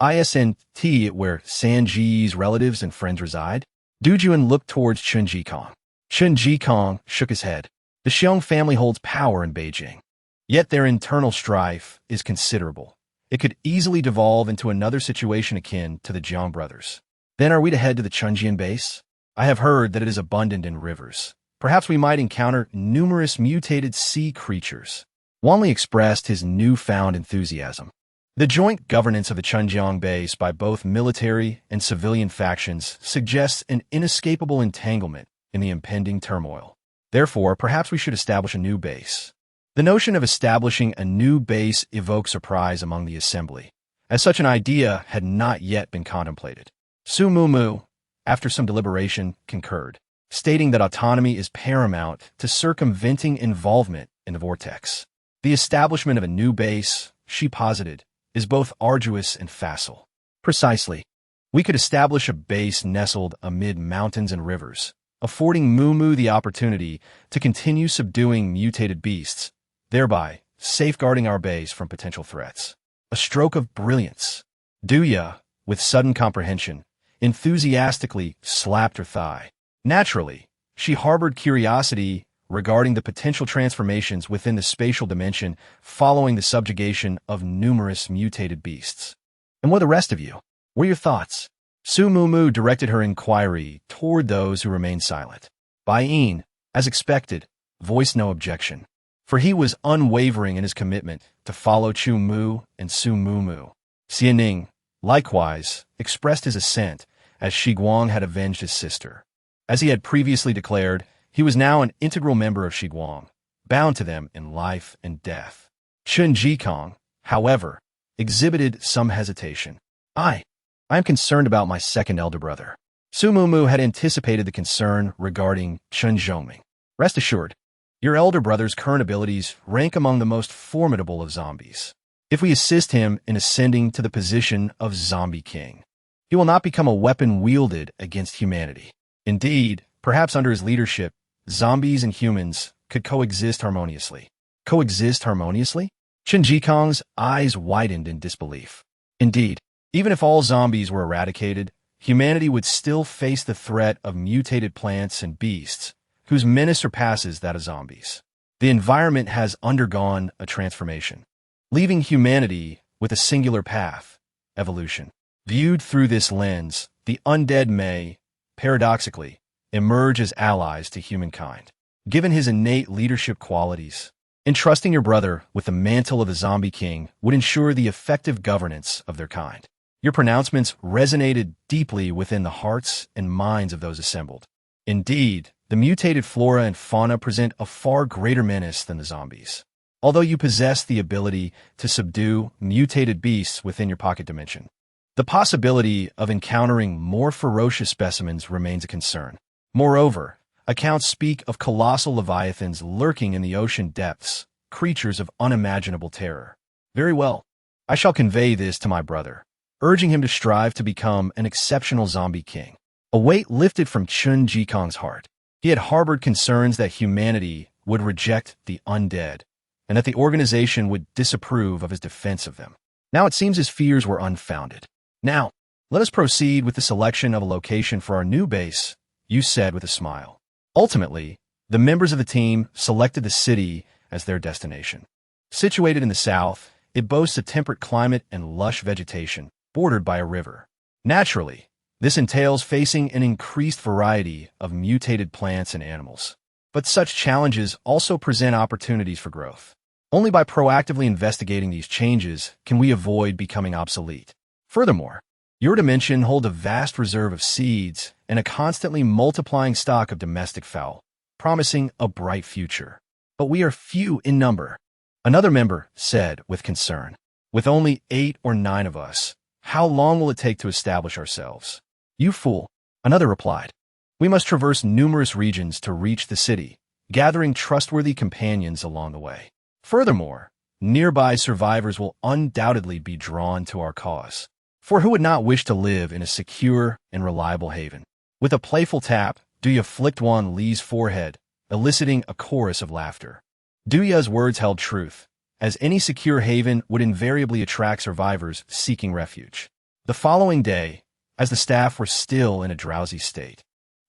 ISNT, where Sanji's relatives and friends reside? Du Juan looked towards Chun Jikong. Chun Jikong shook his head. The Xiong family holds power in Beijing. Yet their internal strife is considerable. It could easily devolve into another situation akin to the Jiang brothers. Then are we to head to the Chunjian base? I have heard that it is abundant in rivers. Perhaps we might encounter numerous mutated sea creatures. Wanli expressed his newfound enthusiasm. The joint governance of the Chunjiang base by both military and civilian factions suggests an inescapable entanglement in the impending turmoil. Therefore, perhaps we should establish a new base. The notion of establishing a new base evoked surprise among the assembly, as such an idea had not yet been contemplated. Su Mumu, after some deliberation, concurred, stating that autonomy is paramount to circumventing involvement in the vortex. The establishment of a new base, she posited, is both arduous and facile. Precisely. We could establish a base nestled amid mountains and rivers, affording Mumu the opportunity to continue subduing mutated beasts, thereby safeguarding our base from potential threats. A stroke of brilliance. Duya, with sudden comprehension, enthusiastically slapped her thigh. Naturally, she harbored curiosity regarding the potential transformations within the spatial dimension following the subjugation of numerous mutated beasts. And what of the rest of you? What are your thoughts? Su Mumu directed her inquiry toward those who remained silent. Bai Yin, as expected, voiced no objection, for he was unwavering in his commitment to follow Chu Mu and Su Mumu. Xie Ning, likewise, expressed his assent, as Shi Guang had avenged his sister. As he had previously declared, he was now an integral member of Shi Guang, bound to them in life and death. Chun Jikong, however, exhibited some hesitation. I am concerned about my second elder brother. Su Mumu had anticipated the concern regarding Chun Zhongming. Rest assured, your elder brother's current abilities rank among the most formidable of zombies. If we assist him in ascending to the position of Zombie King, he will not become a weapon wielded against humanity. Indeed, perhaps under his leadership, zombies and humans could coexist harmoniously. Coexist harmoniously? Chun Jikong's eyes widened in disbelief. Indeed, even if all zombies were eradicated, humanity would still face the threat of mutated plants and beasts, whose menace surpasses that of zombies. The environment has undergone a transformation, leaving humanity with a singular path, evolution. Viewed through this lens, the undead may, paradoxically, emerge as allies to humankind. Given his innate leadership qualities, entrusting your brother with the mantle of the Zombie King would ensure the effective governance of their kind. Your pronouncements resonated deeply within the hearts and minds of those assembled. Indeed, the mutated flora and fauna present a far greater menace than the zombies. Although you possess the ability to subdue mutated beasts within your pocket dimension, the possibility of encountering more ferocious specimens remains a concern. Moreover, accounts speak of colossal leviathans lurking in the ocean depths, creatures of unimaginable terror. Very well, I shall convey this to my brother, urging him to strive to become an exceptional zombie king. A weight lifted from Chun Jikong's heart. He had harbored concerns that humanity would reject the undead, and that the organization would disapprove of his defense of them. Now it seems his fears were unfounded. Now, let us proceed with the selection of a location for our new base, you said with a smile. Ultimately, the members of the team selected the city as their destination. Situated in the south, it boasts a temperate climate and lush vegetation, bordered by a river. Naturally, this entails facing an increased variety of mutated plants and animals. But such challenges also present opportunities for growth. Only by proactively investigating these changes can we avoid becoming obsolete. Furthermore, your dimension holds a vast reserve of seeds and a constantly multiplying stock of domestic fowl, promising a bright future. But we are few in number, another member said with concern. With only 8 or 9 of us, how long will it take to establish ourselves? You fool, another replied. We must traverse numerous regions to reach the city, gathering trustworthy companions along the way. Furthermore, nearby survivors will undoubtedly be drawn to our cause. For who would not wish to live in a secure and reliable haven? With a playful tap, Duya flicked Wan Li's forehead, eliciting a chorus of laughter. Duya's words held truth, as any secure haven would invariably attract survivors seeking refuge. The following day, as the staff were still in a drowsy state,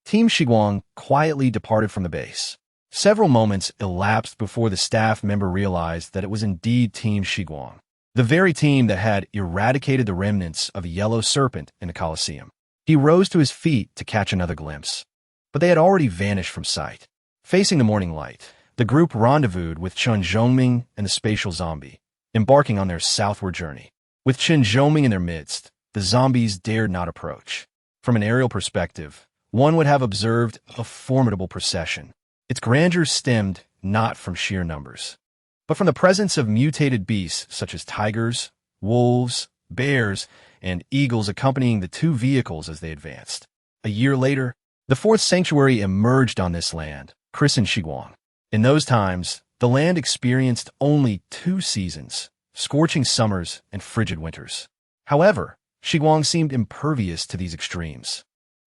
Team Shiguang quietly departed from the base. Several moments elapsed before the staff member realized that it was indeed Team Shiguang, the very team that had eradicated the remnants of a yellow serpent in the Colosseum. He rose to his feet to catch another glimpse, but they had already vanished from sight. Facing the morning light, the group rendezvoused with Chen Zhongming and the spatial zombie, embarking on their southward journey. With Chen Zhongming in their midst, the zombies dared not approach. From an aerial perspective, one would have observed a formidable procession. Its grandeur stemmed not from sheer numbers, but from the presence of mutated beasts such as tigers, wolves, bears, and eagles accompanying the two vehicles as they advanced. A year later, the fourth sanctuary emerged on this land, christened Xiguang. In those times, the land experienced only 2 seasons, scorching summers and frigid winters. However, Xiguang seemed impervious to these extremes.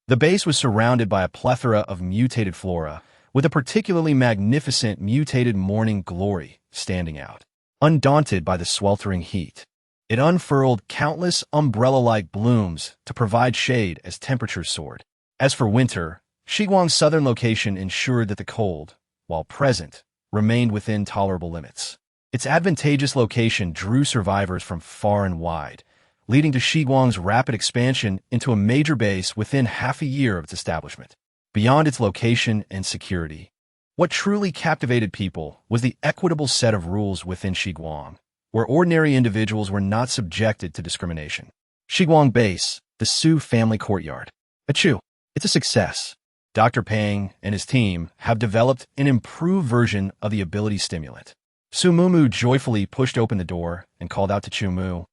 The base was surrounded by a plethora of mutated flora, with a particularly magnificent mutated morning glory standing out. Undaunted by the sweltering heat, it unfurled countless umbrella-like blooms to provide shade as temperatures soared. As for winter, Xiguang's southern location ensured that the cold, while present, remained within tolerable limits. Its advantageous location drew survivors from far and wide, leading to Xiguang's rapid expansion into a major base within half a year of its establishment. Beyond its location and security, what truly captivated people was the equitable set of rules within Xiguang, where ordinary individuals were not subjected to discrimination. Xiguang Base, the Su family courtyard. Achoo! It's a success. Dr. Pang and his team have developed an improved version of the ability stimulant. Su Mumu joyfully pushed open the door and called out to Chu Mu,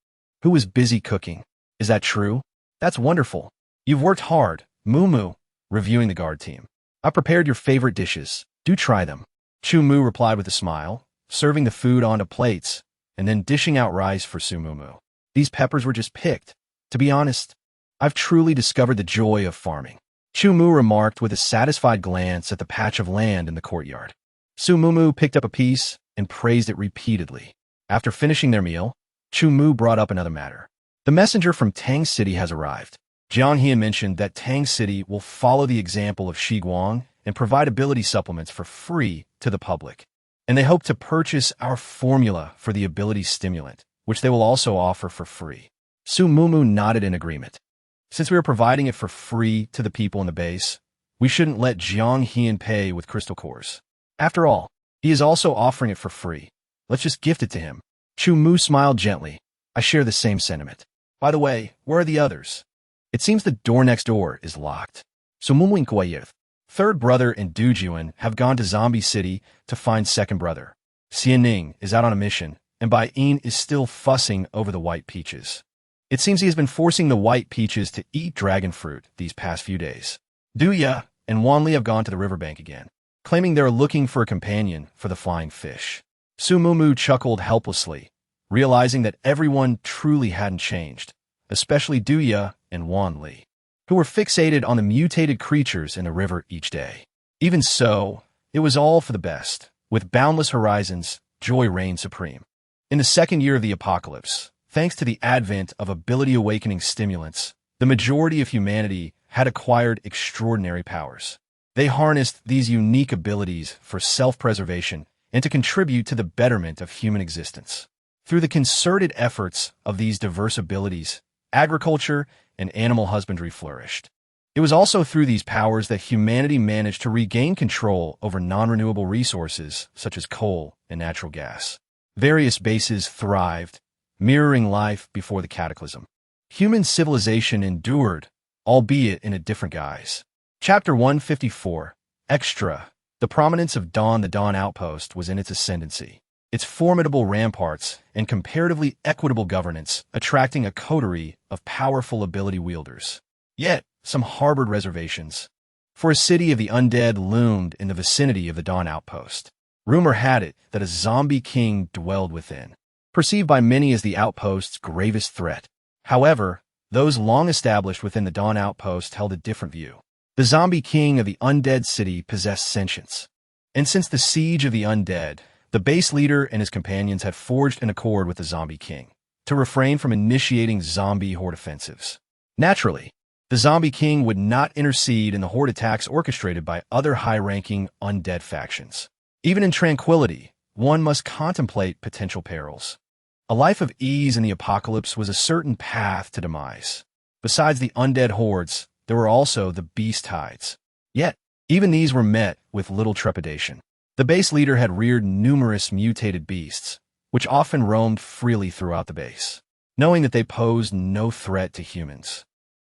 who was busy cooking. Is that true? That's wonderful. You've worked hard, Mumu, reviewing the guard team. I prepared your favorite dishes. Do try them. Chu Mu replied with a smile, serving the food onto plates, and then dishing out rice for Su Mumu. These peppers were just picked. To be honest, I've truly discovered the joy of farming. Chu Mu remarked with a satisfied glance at the patch of land in the courtyard. Su Mumu picked up a piece and praised it repeatedly. After finishing their meal, Chu Mu brought up another matter. The messenger from Tang City has arrived. Jiang Hian mentioned that Tang City will follow the example of Xiguang and provide ability supplements for free to the public. And they hope to purchase our formula for the ability stimulant, which they will also offer for free. Su Mumu nodded in agreement. Since we are providing it for free to the people in the base, we shouldn't let Jiang Hian pay with crystal cores. After all, he is also offering it for free. Let's just gift it to him. Chu Mu smiled gently. I share the same sentiment. By the way, where are the others? It seems the door next door is locked. So Mumwing Kuayith, third brother and Du Juan have gone to Zombie City to find second brother. Xianing is out on a mission, and Bai Yin is still fussing over the white peaches. It seems he has been forcing the white peaches to eat dragon fruit these past few days. Du Ya and Wan Li have gone to the riverbank again, claiming they're looking for a companion for the flying fish. Su Mumu chuckled helplessly, realizing that everyone truly hadn't changed, especially Du Ya and Wan Li, who were fixated on the mutated creatures in the river each day. Even so, it was all for the best. With boundless horizons, joy reigned supreme. In the second year of the apocalypse, thanks to the advent of ability-awakening stimulants, the majority of humanity had acquired extraordinary powers. They harnessed these unique abilities for self-preservation and to contribute to the betterment of human existence. Through the concerted efforts of these diverse abilities, agriculture and animal husbandry flourished. It was also through these powers that humanity managed to regain control over non-renewable resources such as coal and natural gas. Various bases thrived, mirroring life before the cataclysm. Human civilization endured, albeit in a different guise. Chapter 154, Extra. The prominence of Dawn the Dawn Outpost was in its ascendancy. Its formidable ramparts and comparatively equitable governance attracting a coterie of powerful ability wielders. Yet, some harbored reservations, for a city of the undead loomed in the vicinity of the Dawn Outpost. Rumor had it that a zombie king dwelled within, perceived by many as the outpost's gravest threat. However, those long established within the Dawn Outpost held a different view. The zombie king of the undead city possessed sentience, and since the siege of the undead, the base leader and his companions had forged an accord with the zombie king to refrain from initiating zombie horde offensives. Naturally, the zombie king would not intercede in the horde attacks orchestrated by other high-ranking undead factions. Even in tranquility, one must contemplate potential perils. A life of ease in the apocalypse was a certain path to demise. Besides the undead hordes, there were also the beast tides. Yet, even these were met with little trepidation. The base leader had reared numerous mutated beasts, which often roamed freely throughout the base. Knowing that they posed no threat to humans,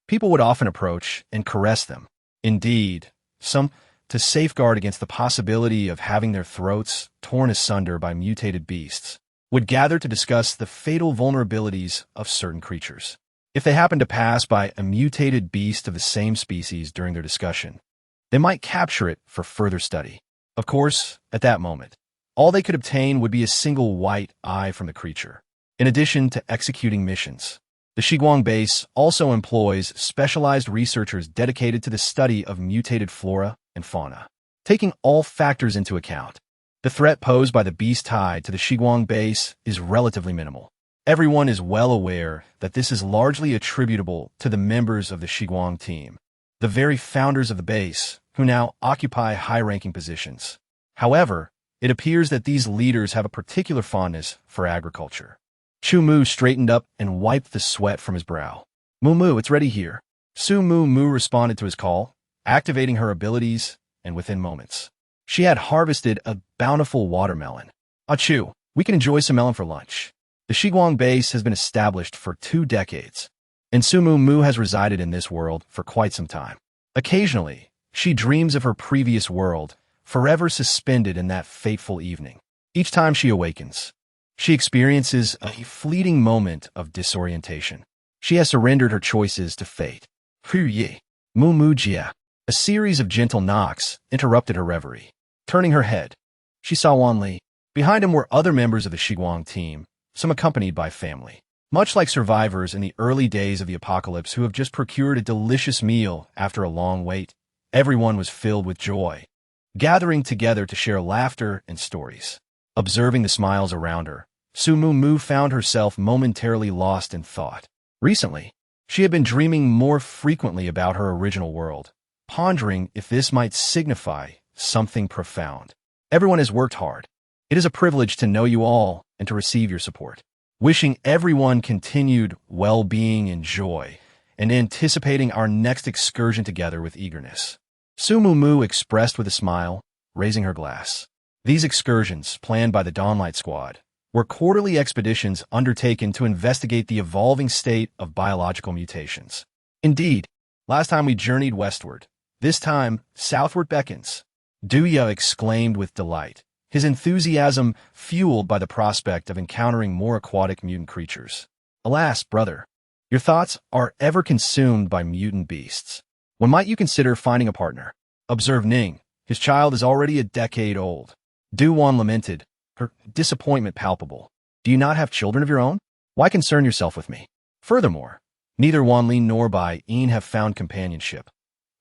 people would often approach and caress them. Indeed, some, to safeguard against the possibility of having their throats torn asunder by mutated beasts, would gather to discuss the fatal vulnerabilities of certain creatures. If they happened to pass by a mutated beast of the same species during their discussion, they might capture it for further study. Of course, at that moment, all they could obtain would be a single white eye from the creature. In addition to executing missions, the Shiguang base also employs specialized researchers dedicated to the study of mutated flora and fauna. Taking all factors into account, the threat posed by the beast tide to the Shiguang base is relatively minimal. Everyone is well aware that this is largely attributable to the members of the Shiguang team, the very founders of the base, who now occupy high-ranking positions. However, it appears that these leaders have a particular fondness for agriculture. Chu Mu straightened up and wiped the sweat from his brow. Mu, it's ready here. Su Mu responded to his call, activating her abilities, and within moments, she had harvested a bountiful watermelon. Chu, we can enjoy some melon for lunch. The Shiguang base has been established for 2 decades, and Su Mu has resided in this world for quite some time. Occasionally, she dreams of her previous world, forever suspended in that fateful evening. Each time she awakens, she experiences a fleeting moment of disorientation. She has surrendered her choices to fate. Huye, Mu Jia. A series of gentle knocks interrupted her reverie. Turning her head, she saw Wan Li. Behind him were other members of the Shiguang team, some accompanied by family. Much like survivors in the early days of the apocalypse who have just procured a delicious meal after a long wait, everyone was filled with joy, gathering together to share laughter and stories. Observing the smiles around her, Su Mu found herself momentarily lost in thought. Recently, she had been dreaming more frequently about her original world, pondering if this might signify something profound. Everyone has worked hard. It is a privilege to know you all and to receive your support. Wishing everyone continued well-being and joy, and anticipating our next excursion together with eagerness. Su Mu expressed with a smile, raising her glass. These excursions, planned by the Dawnlight Squad, were quarterly expeditions undertaken to investigate the evolving state of biological mutations. Indeed, last time we journeyed westward, this time southward beckons. Duya exclaimed with delight, his enthusiasm fueled by the prospect of encountering more aquatic mutant creatures. Alas, brother, your thoughts are ever consumed by mutant beasts. When might you consider finding a partner? Observed Ning. His child is already a decade old. Du Wan lamented, her disappointment palpable. Do you not have children of your own? Why concern yourself with me? Furthermore, neither Wan Li nor Bai Yin have found companionship.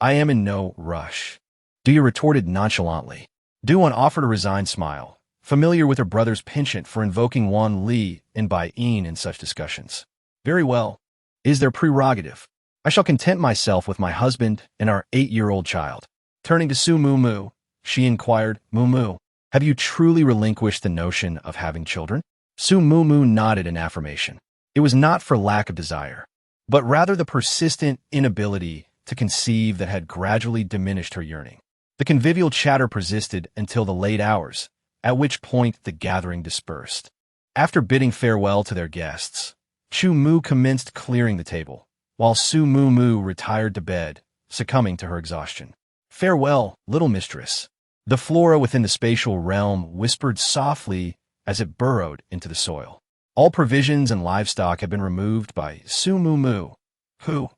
I am in no rush. Duya retorted nonchalantly. Du Wan offered a resigned smile, familiar with her brother's penchant for invoking Wan Li and Bai Yin in such discussions. Very well. Is their prerogative. I shall content myself with my husband and our 8-year-old child. Turning to Su Mu, she inquired, Mu, have you truly relinquished the notion of having children? Su Mu nodded in affirmation. It was not for lack of desire, but rather the persistent inability to conceive that had gradually diminished her yearning. The convivial chatter persisted until the late hours, at which point the gathering dispersed. After bidding farewell to their guests, Chu Mu commenced clearing the table, while Su Mu retired to bed, succumbing to her exhaustion. Farewell, little mistress. The flora within the spatial realm whispered softly as it burrowed into the soil. All provisions and livestock had been removed by Su Mu, who,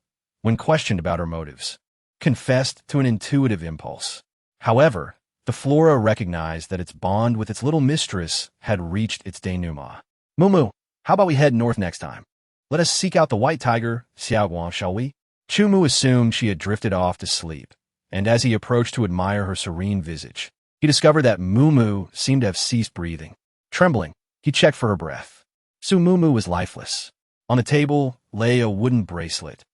when questioned about her motives, confessed to an intuitive impulse. However, the flora recognized that its bond with its little mistress had reached its denouement. Mu, how about we head north next time? Let us seek out the white tiger, Xiaoguang, shall we? Chu Mu assumed she had drifted off to sleep, and as he approached to admire her serene visage, he discovered that Mu seemed to have ceased breathing. Trembling, he checked for her breath. Su Mu was lifeless. On the table lay a wooden bracelet,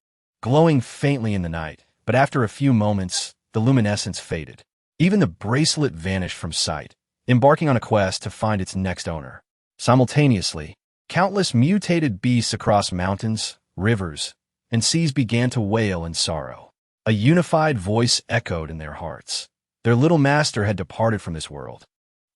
glowing faintly in the night, but after a few moments, the luminescence faded. Even the bracelet vanished from sight, embarking on a quest to find its next owner. Simultaneously, countless mutated beasts across mountains, rivers, and seas began to wail in sorrow. A unified voice echoed in their hearts. Their little master had departed from this world,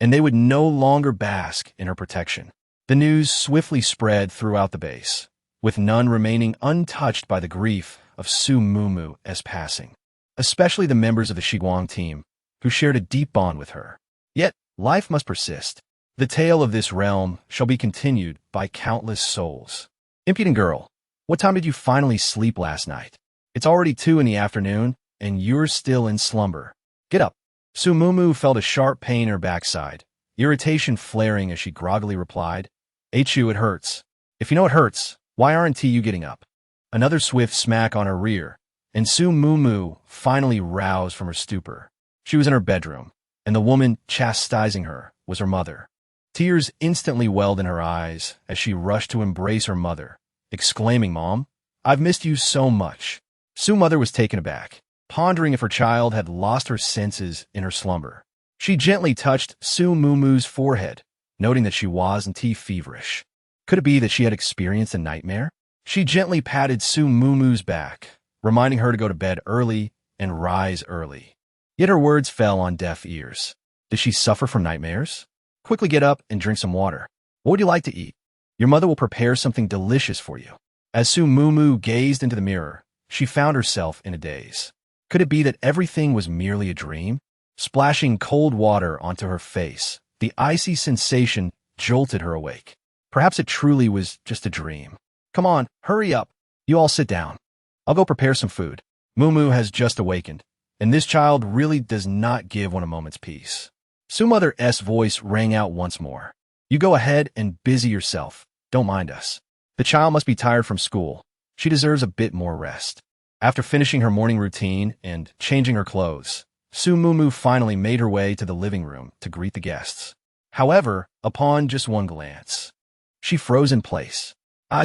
and they would no longer bask in her protection. The news swiftly spread throughout the base, with none remaining untouched by the grief of Su Muumu's passing, especially the members of the Shiguang team, who shared a deep bond with her. Yet, life must persist. The tale of this realm shall be continued by countless souls. Impudent girl, what time did you finally sleep last night? It's already 2 in the afternoon, and you're still in slumber. Get up. Su Muumu felt a sharp pain in her backside, irritation flaring as she groggily replied, Chu, it hurts. If you know it hurts, why aren't you getting up? Another swift smack on her rear, and Su Muumu finally roused from her stupor. She was in her bedroom, and the woman chastising her was her mother. Tears instantly welled in her eyes as she rushed to embrace her mother, exclaiming, Mom, I've missed you so much. Su's mother was taken aback, pondering if her child had lost her senses in her slumber. She gently touched Su Muumu's forehead, noting that she wasn't feverish. Could it be that she had experienced a nightmare? She gently patted Su Muumu's back, reminding her to go to bed early and rise early. Yet her words fell on deaf ears. Did she suffer from nightmares? Quickly get up and drink some water. What would you like to eat? Your mother will prepare something delicious for you. As Su Muumu gazed into the mirror, she found herself in a daze. Could it be that everything was merely a dream? Splashing cold water onto her face, the icy sensation jolted her awake. Perhaps it truly was just a dream. Come on, hurry up. You all sit down. I'll go prepare some food. Muumu has just awakened, and this child really does not give one a moment's peace. Su's mother's voice rang out once more. You go ahead and busy yourself. Don't mind us. The child must be tired from school. She deserves a bit more rest. After finishing her morning routine and changing her clothes, Su Muumu finally made her way to the living room to greet the guests. However, upon just one glance, she froze in place.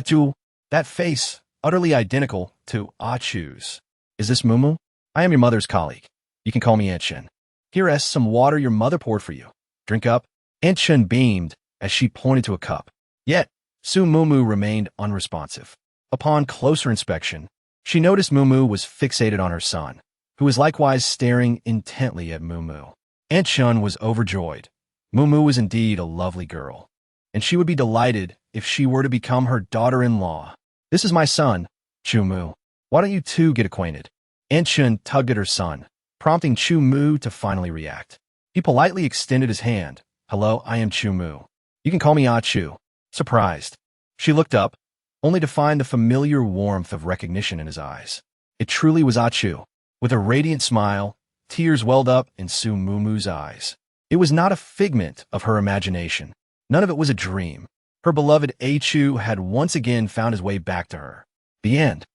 Chu, that face, utterly identical to Chu's. Is this Muumu? I am your mother's colleague. You can call me Aunt Shen. Here is some water your mother poured for you. Drink up. Aunt Shen beamed as she pointed to a cup. Yet, Su Muumu remained unresponsive. Upon closer inspection, she noticed Muumu was fixated on her son, who was likewise staring intently at Muumu. Aunt Shen was overjoyed. Muumu was indeed a lovely girl, and she would be delighted if she were to become her daughter-in-law. This is my son, Chu-mu. Why don't you two get acquainted? Aunt Shen tugged at her son, prompting Chu-mu to finally react. He politely extended his hand. Hello, I am Chu-mu. You can call me Chu. Surprised, she looked up, only to find the familiar warmth of recognition in his eyes. It truly was Chu. With a radiant smile, tears welled up in Su Muumu's eyes. It was not a figment of her imagination. None of it was a dream. Her beloved Chu had once again found his way back to her. The end.